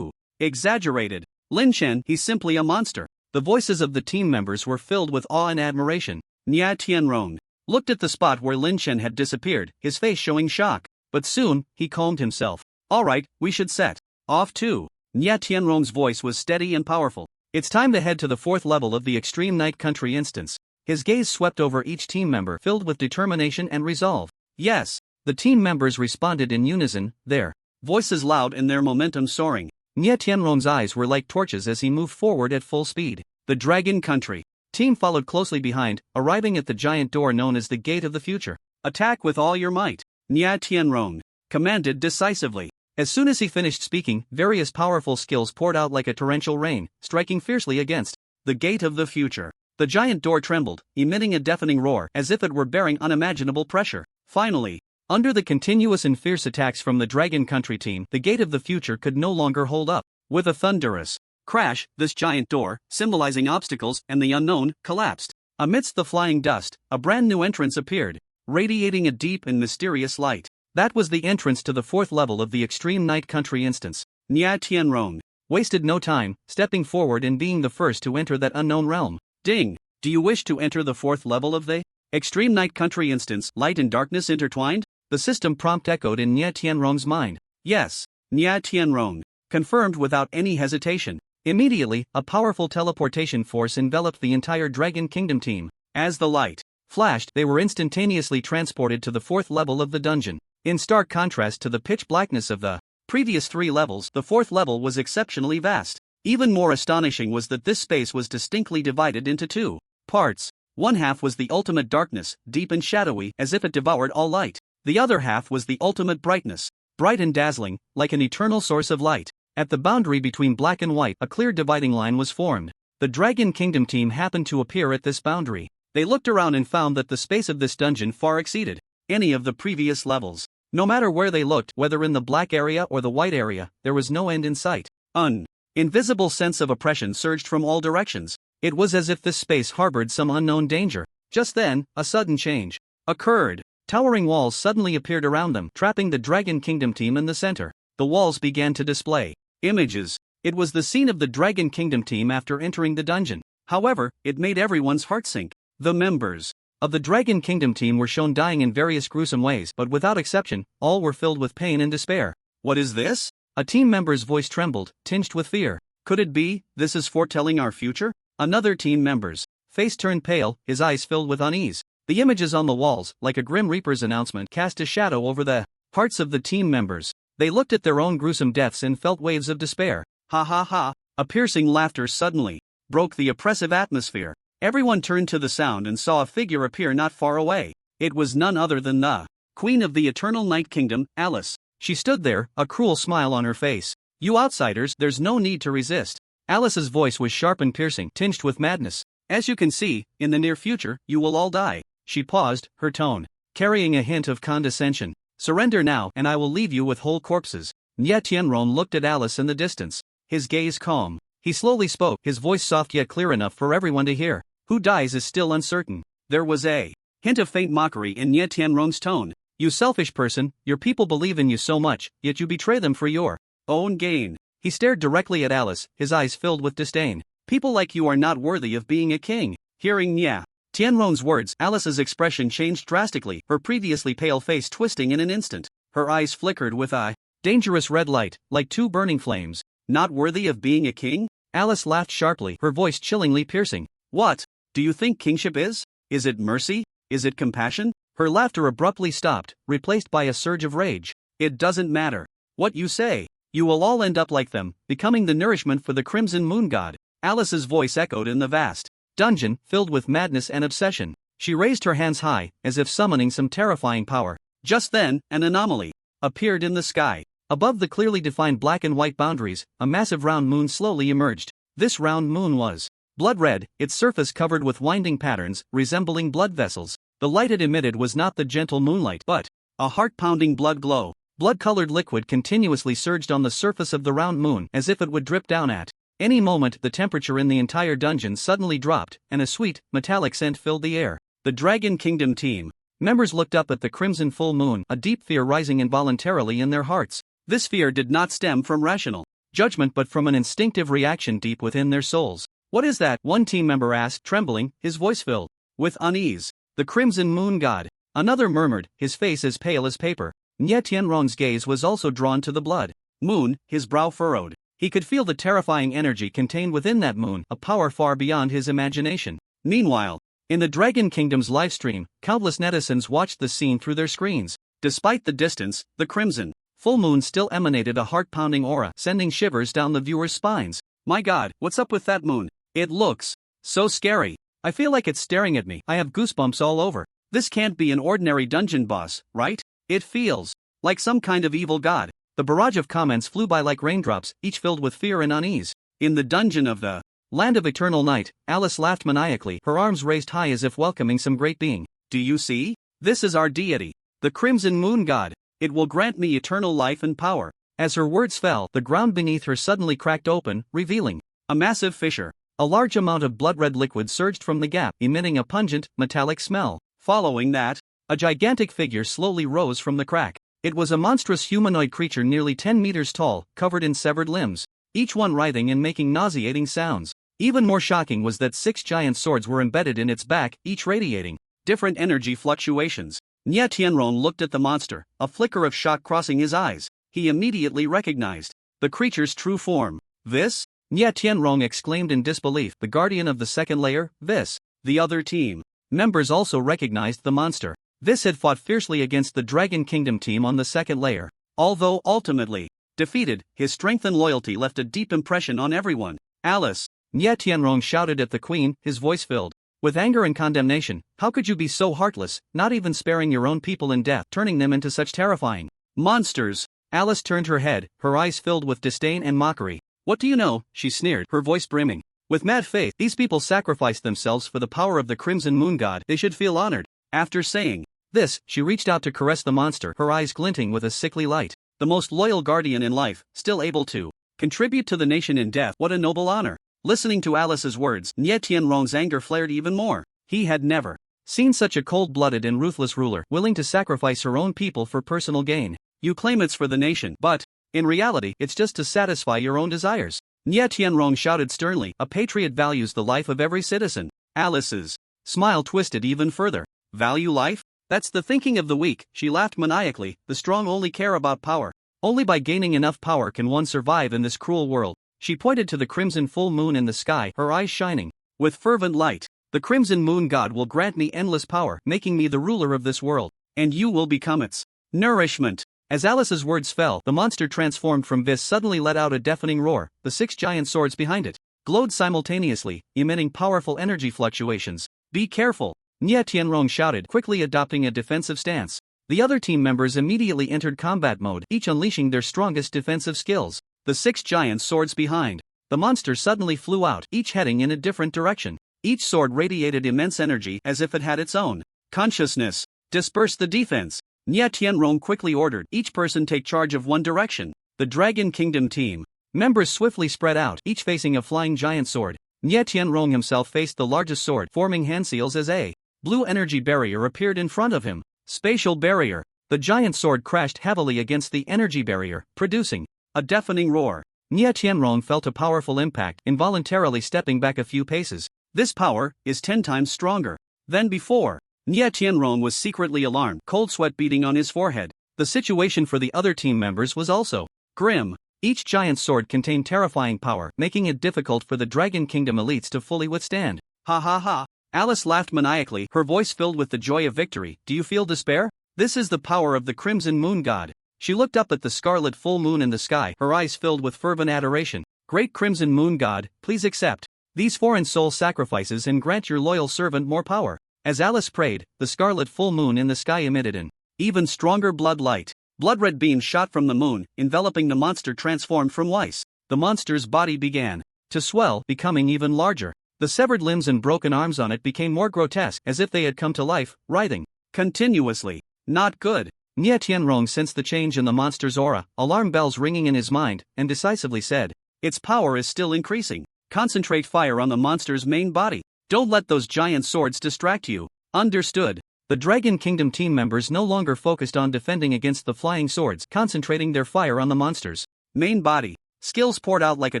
exaggerated. Lin Chen, he's simply a monster. The voices of the team members were filled with awe and admiration. Nie Tianrong looked at the spot where Lin Chen had disappeared, his face showing shock. But soon, he calmed himself. Alright, we should set off too. Nie Tianrong's voice was steady and powerful. It's time to head to the 4th level of the Extreme Night Country instance. His gaze swept over each team member, filled with determination and resolve. Yes. The team members responded in unison, their voices loud and their momentum soaring. Nie Tianrong's eyes were like torches as he moved forward at full speed. The Dragon Country team followed closely behind, arriving at the giant door known as the Gate of the Future. Attack with all your might. Nie Tianrong commanded decisively. As soon as he finished speaking, various powerful skills poured out like a torrential rain, striking fiercely against the Gate of the Future. The giant door trembled, emitting a deafening roar, as if it were bearing unimaginable pressure. Finally, under the continuous and fierce attacks from the Dragon Country team, the Gate of the Future could no longer hold up. With a thunderous crash, this giant door, symbolizing obstacles and the unknown, collapsed. Amidst the flying dust, a brand new entrance appeared, radiating a deep and mysterious light. That was the entrance to the 4th level of the Extreme Night Country instance. Nie Tianrong wasted no time, stepping forward and being the first to enter that unknown realm. Ding! Do you wish to enter the 4th level of the Extreme Night Country instance, light and darkness intertwined? The system prompt echoed in Nya Tianrong's mind. Yes, Nya Tianrong. Confirmed without any hesitation. Immediately, a powerful teleportation force enveloped the entire Dragon Kingdom team. As the light flashed, they were instantaneously transported to the 4th level of the dungeon. In stark contrast to the pitch blackness of the previous 3 levels, the 4th level was exceptionally vast. Even more astonishing was that this space was distinctly divided into 2 parts. One half was the ultimate darkness, deep and shadowy, as if it devoured all light. The other half was the ultimate brightness, bright and dazzling, like an eternal source of light. At the boundary between black and white, a clear dividing line was formed. The Dragon Kingdom team happened to appear at this boundary. They looked around and found that the space of this dungeon far exceeded any of the previous levels. No matter where they looked, whether in the black area or the white area, there was no end in sight. An invisible sense of oppression surged from all directions. It was as if this space harbored some unknown danger. Just then, a sudden change occurred. Towering walls suddenly appeared around them, trapping the Dragon Kingdom team in the center. The walls began to display images. It was the scene of the Dragon Kingdom team after entering the dungeon. However, it made everyone's heart sink. The members of the Dragon Kingdom team were shown dying in various gruesome ways, but without exception, all were filled with pain and despair. What is this? A team member's voice trembled, tinged with fear. Could it be, this is foretelling our future? Another team member's face turned pale, his eyes filled with unease. The images on the walls, like a Grim Reaper's announcement, cast a shadow over the hearts of the team members. They looked at their own gruesome deaths and felt waves of despair. Ha ha ha! A piercing laughter suddenly broke the oppressive atmosphere. Everyone turned to the sound and saw a figure appear not far away. It was none other than the Queen of the Eternal Night Kingdom, Alice. She stood there, a cruel smile on her face. You outsiders, there's no need to resist. Alice's voice was sharp and piercing, tinged with madness. As you can see, in the near future, you will all die. She paused, her tone carrying a hint of condescension. Surrender now, and I will leave you with whole corpses. Nya Tianrong looked at Alice in the distance, his gaze calm. He slowly spoke, his voice soft yet clear enough for everyone to hear. Who dies is still uncertain. There was a hint of faint mockery in Nya Tianrong's tone. You selfish person, your people believe in you so much, yet you betray them for your own gain. He stared directly at Alice, his eyes filled with disdain. People like you are not worthy of being a king. Hearing Nya Tianrong's words, Alice's expression changed drastically, her previously pale face twisting in an instant. Her eyes flickered with a dangerous red light, like 2 burning flames. Not worthy of being a king? Alice laughed sharply, her voice chillingly piercing. What do you think kingship is? Is it mercy? Is it compassion? Her laughter abruptly stopped, replaced by a surge of rage. It doesn't matter what you say. You will all end up like them, becoming the nourishment for the Crimson Moon God. Alice's voice echoed in the vast dungeon, filled with madness and obsession. She raised her hands high, as if summoning some terrifying power. Just then, an anomaly appeared in the sky. Above the clearly defined black and white boundaries, a massive round moon slowly emerged. This round moon was blood red, its surface covered with winding patterns, resembling blood vessels. The light it emitted was not the gentle moonlight, but a heart-pounding blood glow. Blood-colored liquid continuously surged on the surface of the round moon, as if it would drip down at any moment. The temperature in the entire dungeon suddenly dropped, and a sweet, metallic scent filled the air. The Dragon Kingdom team members looked up at the crimson full moon, a deep fear rising involuntarily in their hearts. This fear did not stem from rational judgment but from an instinctive reaction deep within their souls. What is that? One team member asked, trembling, his voice filled with unease. The Crimson Moon God. Another murmured, his face as pale as paper. Nya Tianrong's gaze was also drawn to the blood moon, his brow furrowed. He could feel the terrifying energy contained within that moon, a power far beyond his imagination. Meanwhile, in the Dragon Kingdom's livestream, countless netizens watched the scene through their screens. Despite the distance, the crimson full moon still emanated a heart-pounding aura, sending shivers down the viewers' spines. My God, what's up with that moon? It looks so scary. I feel like it's staring at me. I have goosebumps all over. This can't be an ordinary dungeon boss, right? It feels like some kind of evil god. The barrage of comments flew by like raindrops, each filled with fear and unease. In the dungeon of the Land of Eternal Night, Alice laughed maniacally, her arms raised high as if welcoming some great being. Do you see? This is our deity, the Crimson Moon God. It will grant me eternal life and power. As her words fell, the ground beneath her suddenly cracked open, revealing a massive fissure. A large amount of blood-red liquid surged from the gap, emitting a pungent, metallic smell. Following that, a gigantic figure slowly rose from the crack. It was a monstrous humanoid creature nearly 10 meters tall, covered in severed limbs, each one writhing and making nauseating sounds. Even more shocking was that 6 giant swords were embedded in its back, each radiating different energy fluctuations. Nye Tianrong looked at the monster, a flicker of shock crossing his eyes. He immediately recognized the creature's true form. This? Nye Tianrong exclaimed in disbelief. The guardian of the second layer, this. The other team members also recognized the monster. This had fought fiercely against the Dragon Kingdom team on the second layer. Although ultimately defeated, his strength and loyalty left a deep impression on everyone. Alice! Nye Tianrong shouted at the queen, his voice filled with anger and condemnation. How could you be so heartless, not even sparing your own people in death, turning them into such terrifying monsters? Alice turned her head, her eyes filled with disdain and mockery. What do you know? She sneered, her voice brimming with mad faith. These people sacrificed themselves for the power of the Crimson Moon God. They should feel honored. After saying this, she reached out to caress the monster, her eyes glinting with a sickly light. The most loyal guardian in life, still able to contribute to the nation in death. What a noble honor. Listening to Alice's words, Nye Tianrong's anger flared even more. He had never seen such a cold-blooded and ruthless ruler, willing to sacrifice her own people for personal gain. You claim it's for the nation, but in reality, it's just to satisfy your own desires. Nye Tianrong shouted sternly. A patriot values the life of every citizen. Alice's smile twisted even further. Value life? That's the thinking of the weak. She laughed maniacally. The strong only care about power. Only by gaining enough power can one survive in this cruel world. She pointed to the crimson full moon in the sky, her eyes shining with fervent light. The Crimson Moon God will grant me endless power, making me the ruler of this world, and you will become its nourishment. As Alice's words fell, the monster transformed from Vis suddenly let out a deafening roar. The 6 giant swords behind it glowed simultaneously, emitting powerful energy fluctuations. Be careful! Nye Tianrong shouted, quickly adopting a defensive stance. The other team members immediately entered combat mode, each unleashing their strongest defensive skills. The 6 giant swords behind the monster suddenly flew out, each heading in a different direction. Each sword radiated immense energy as if it had its own consciousness. Disperse the defense. Nye Tianrong quickly ordered. Each person take charge of one direction. The Dragon Kingdom team members swiftly spread out, each facing a flying giant sword. Nye Tianrong himself faced the largest sword, forming hand seals as a blue energy barrier appeared in front of him. Spatial barrier. The giant sword crashed heavily against the energy barrier, producing a deafening roar. Nye Tianrong felt a powerful impact, involuntarily stepping back a few paces. This power is 10 times stronger than before. Nye Tianrong was secretly alarmed, cold sweat beading on his forehead. The situation for the other team members was also grim. Each giant sword contained terrifying power, making it difficult for the Dragon Kingdom elites to fully withstand. Ha ha ha. Alice laughed maniacally, her voice filled with the joy of victory. Do you feel despair? This is the power of the Crimson Moon God. She looked up at the scarlet full moon in the sky, her eyes filled with fervent adoration. Great Crimson Moon God, please accept these foreign soul sacrifices and grant your loyal servant more power. As Alice prayed, the scarlet full moon in the sky emitted an even stronger blood light. Blood-red beams shot from the moon, enveloping the monster transformed from Weiss. The monster's body began to swell, becoming even larger. The severed limbs and broken arms on it became more grotesque, as if they had come to life, writhing continuously. Not good. Nye Tianrong sensed the change in the monster's aura, alarm bells ringing in his mind, and decisively said, its power is still increasing. Concentrate fire on the monster's main body. Don't let those giant swords distract you. Understood. The Dragon Kingdom team members no longer focused on defending against the flying swords, concentrating their fire on the monster's main body. Skills poured out like a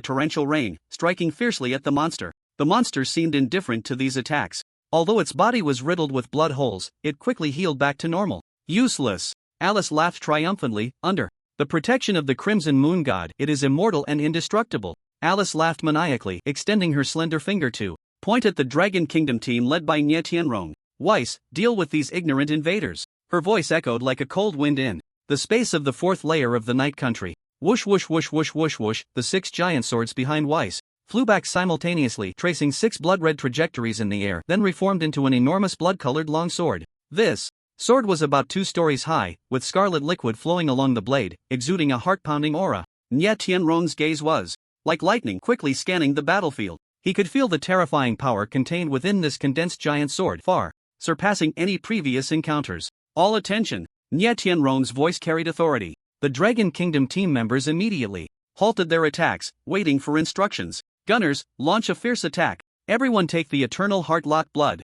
torrential rain, striking fiercely at the monster. The monster seemed indifferent to these attacks. Although its body was riddled with blood holes, it quickly healed back to normal. Useless. Alice laughed triumphantly. Under the protection of the Crimson Moon God, it is immortal and indestructible. Alice laughed maniacally, extending her slender finger to point at the Dragon Kingdom team led by Nye Tianrong. Weiss, deal with these ignorant invaders. Her voice echoed like a cold wind in the space of the 4th layer of the Night Country. Whoosh whoosh whoosh whoosh whoosh whoosh. The 6 giant swords behind Weiss flew back simultaneously, tracing 6 blood-red trajectories in the air, then reformed into an enormous blood-colored long sword. This sword was about 2 stories high, with scarlet liquid flowing along the blade, exuding a heart-pounding aura. Nye Tianrong's gaze was like lightning, quickly scanning the battlefield. He could feel the terrifying power contained within this condensed giant sword, far surpassing any previous encounters. All attention! Nye Tianrong's voice carried authority. The Dragon Kingdom team members immediately halted their attacks, waiting for instructions. Gunners, launch a fierce attack. Everyone take the eternal heart-lock blood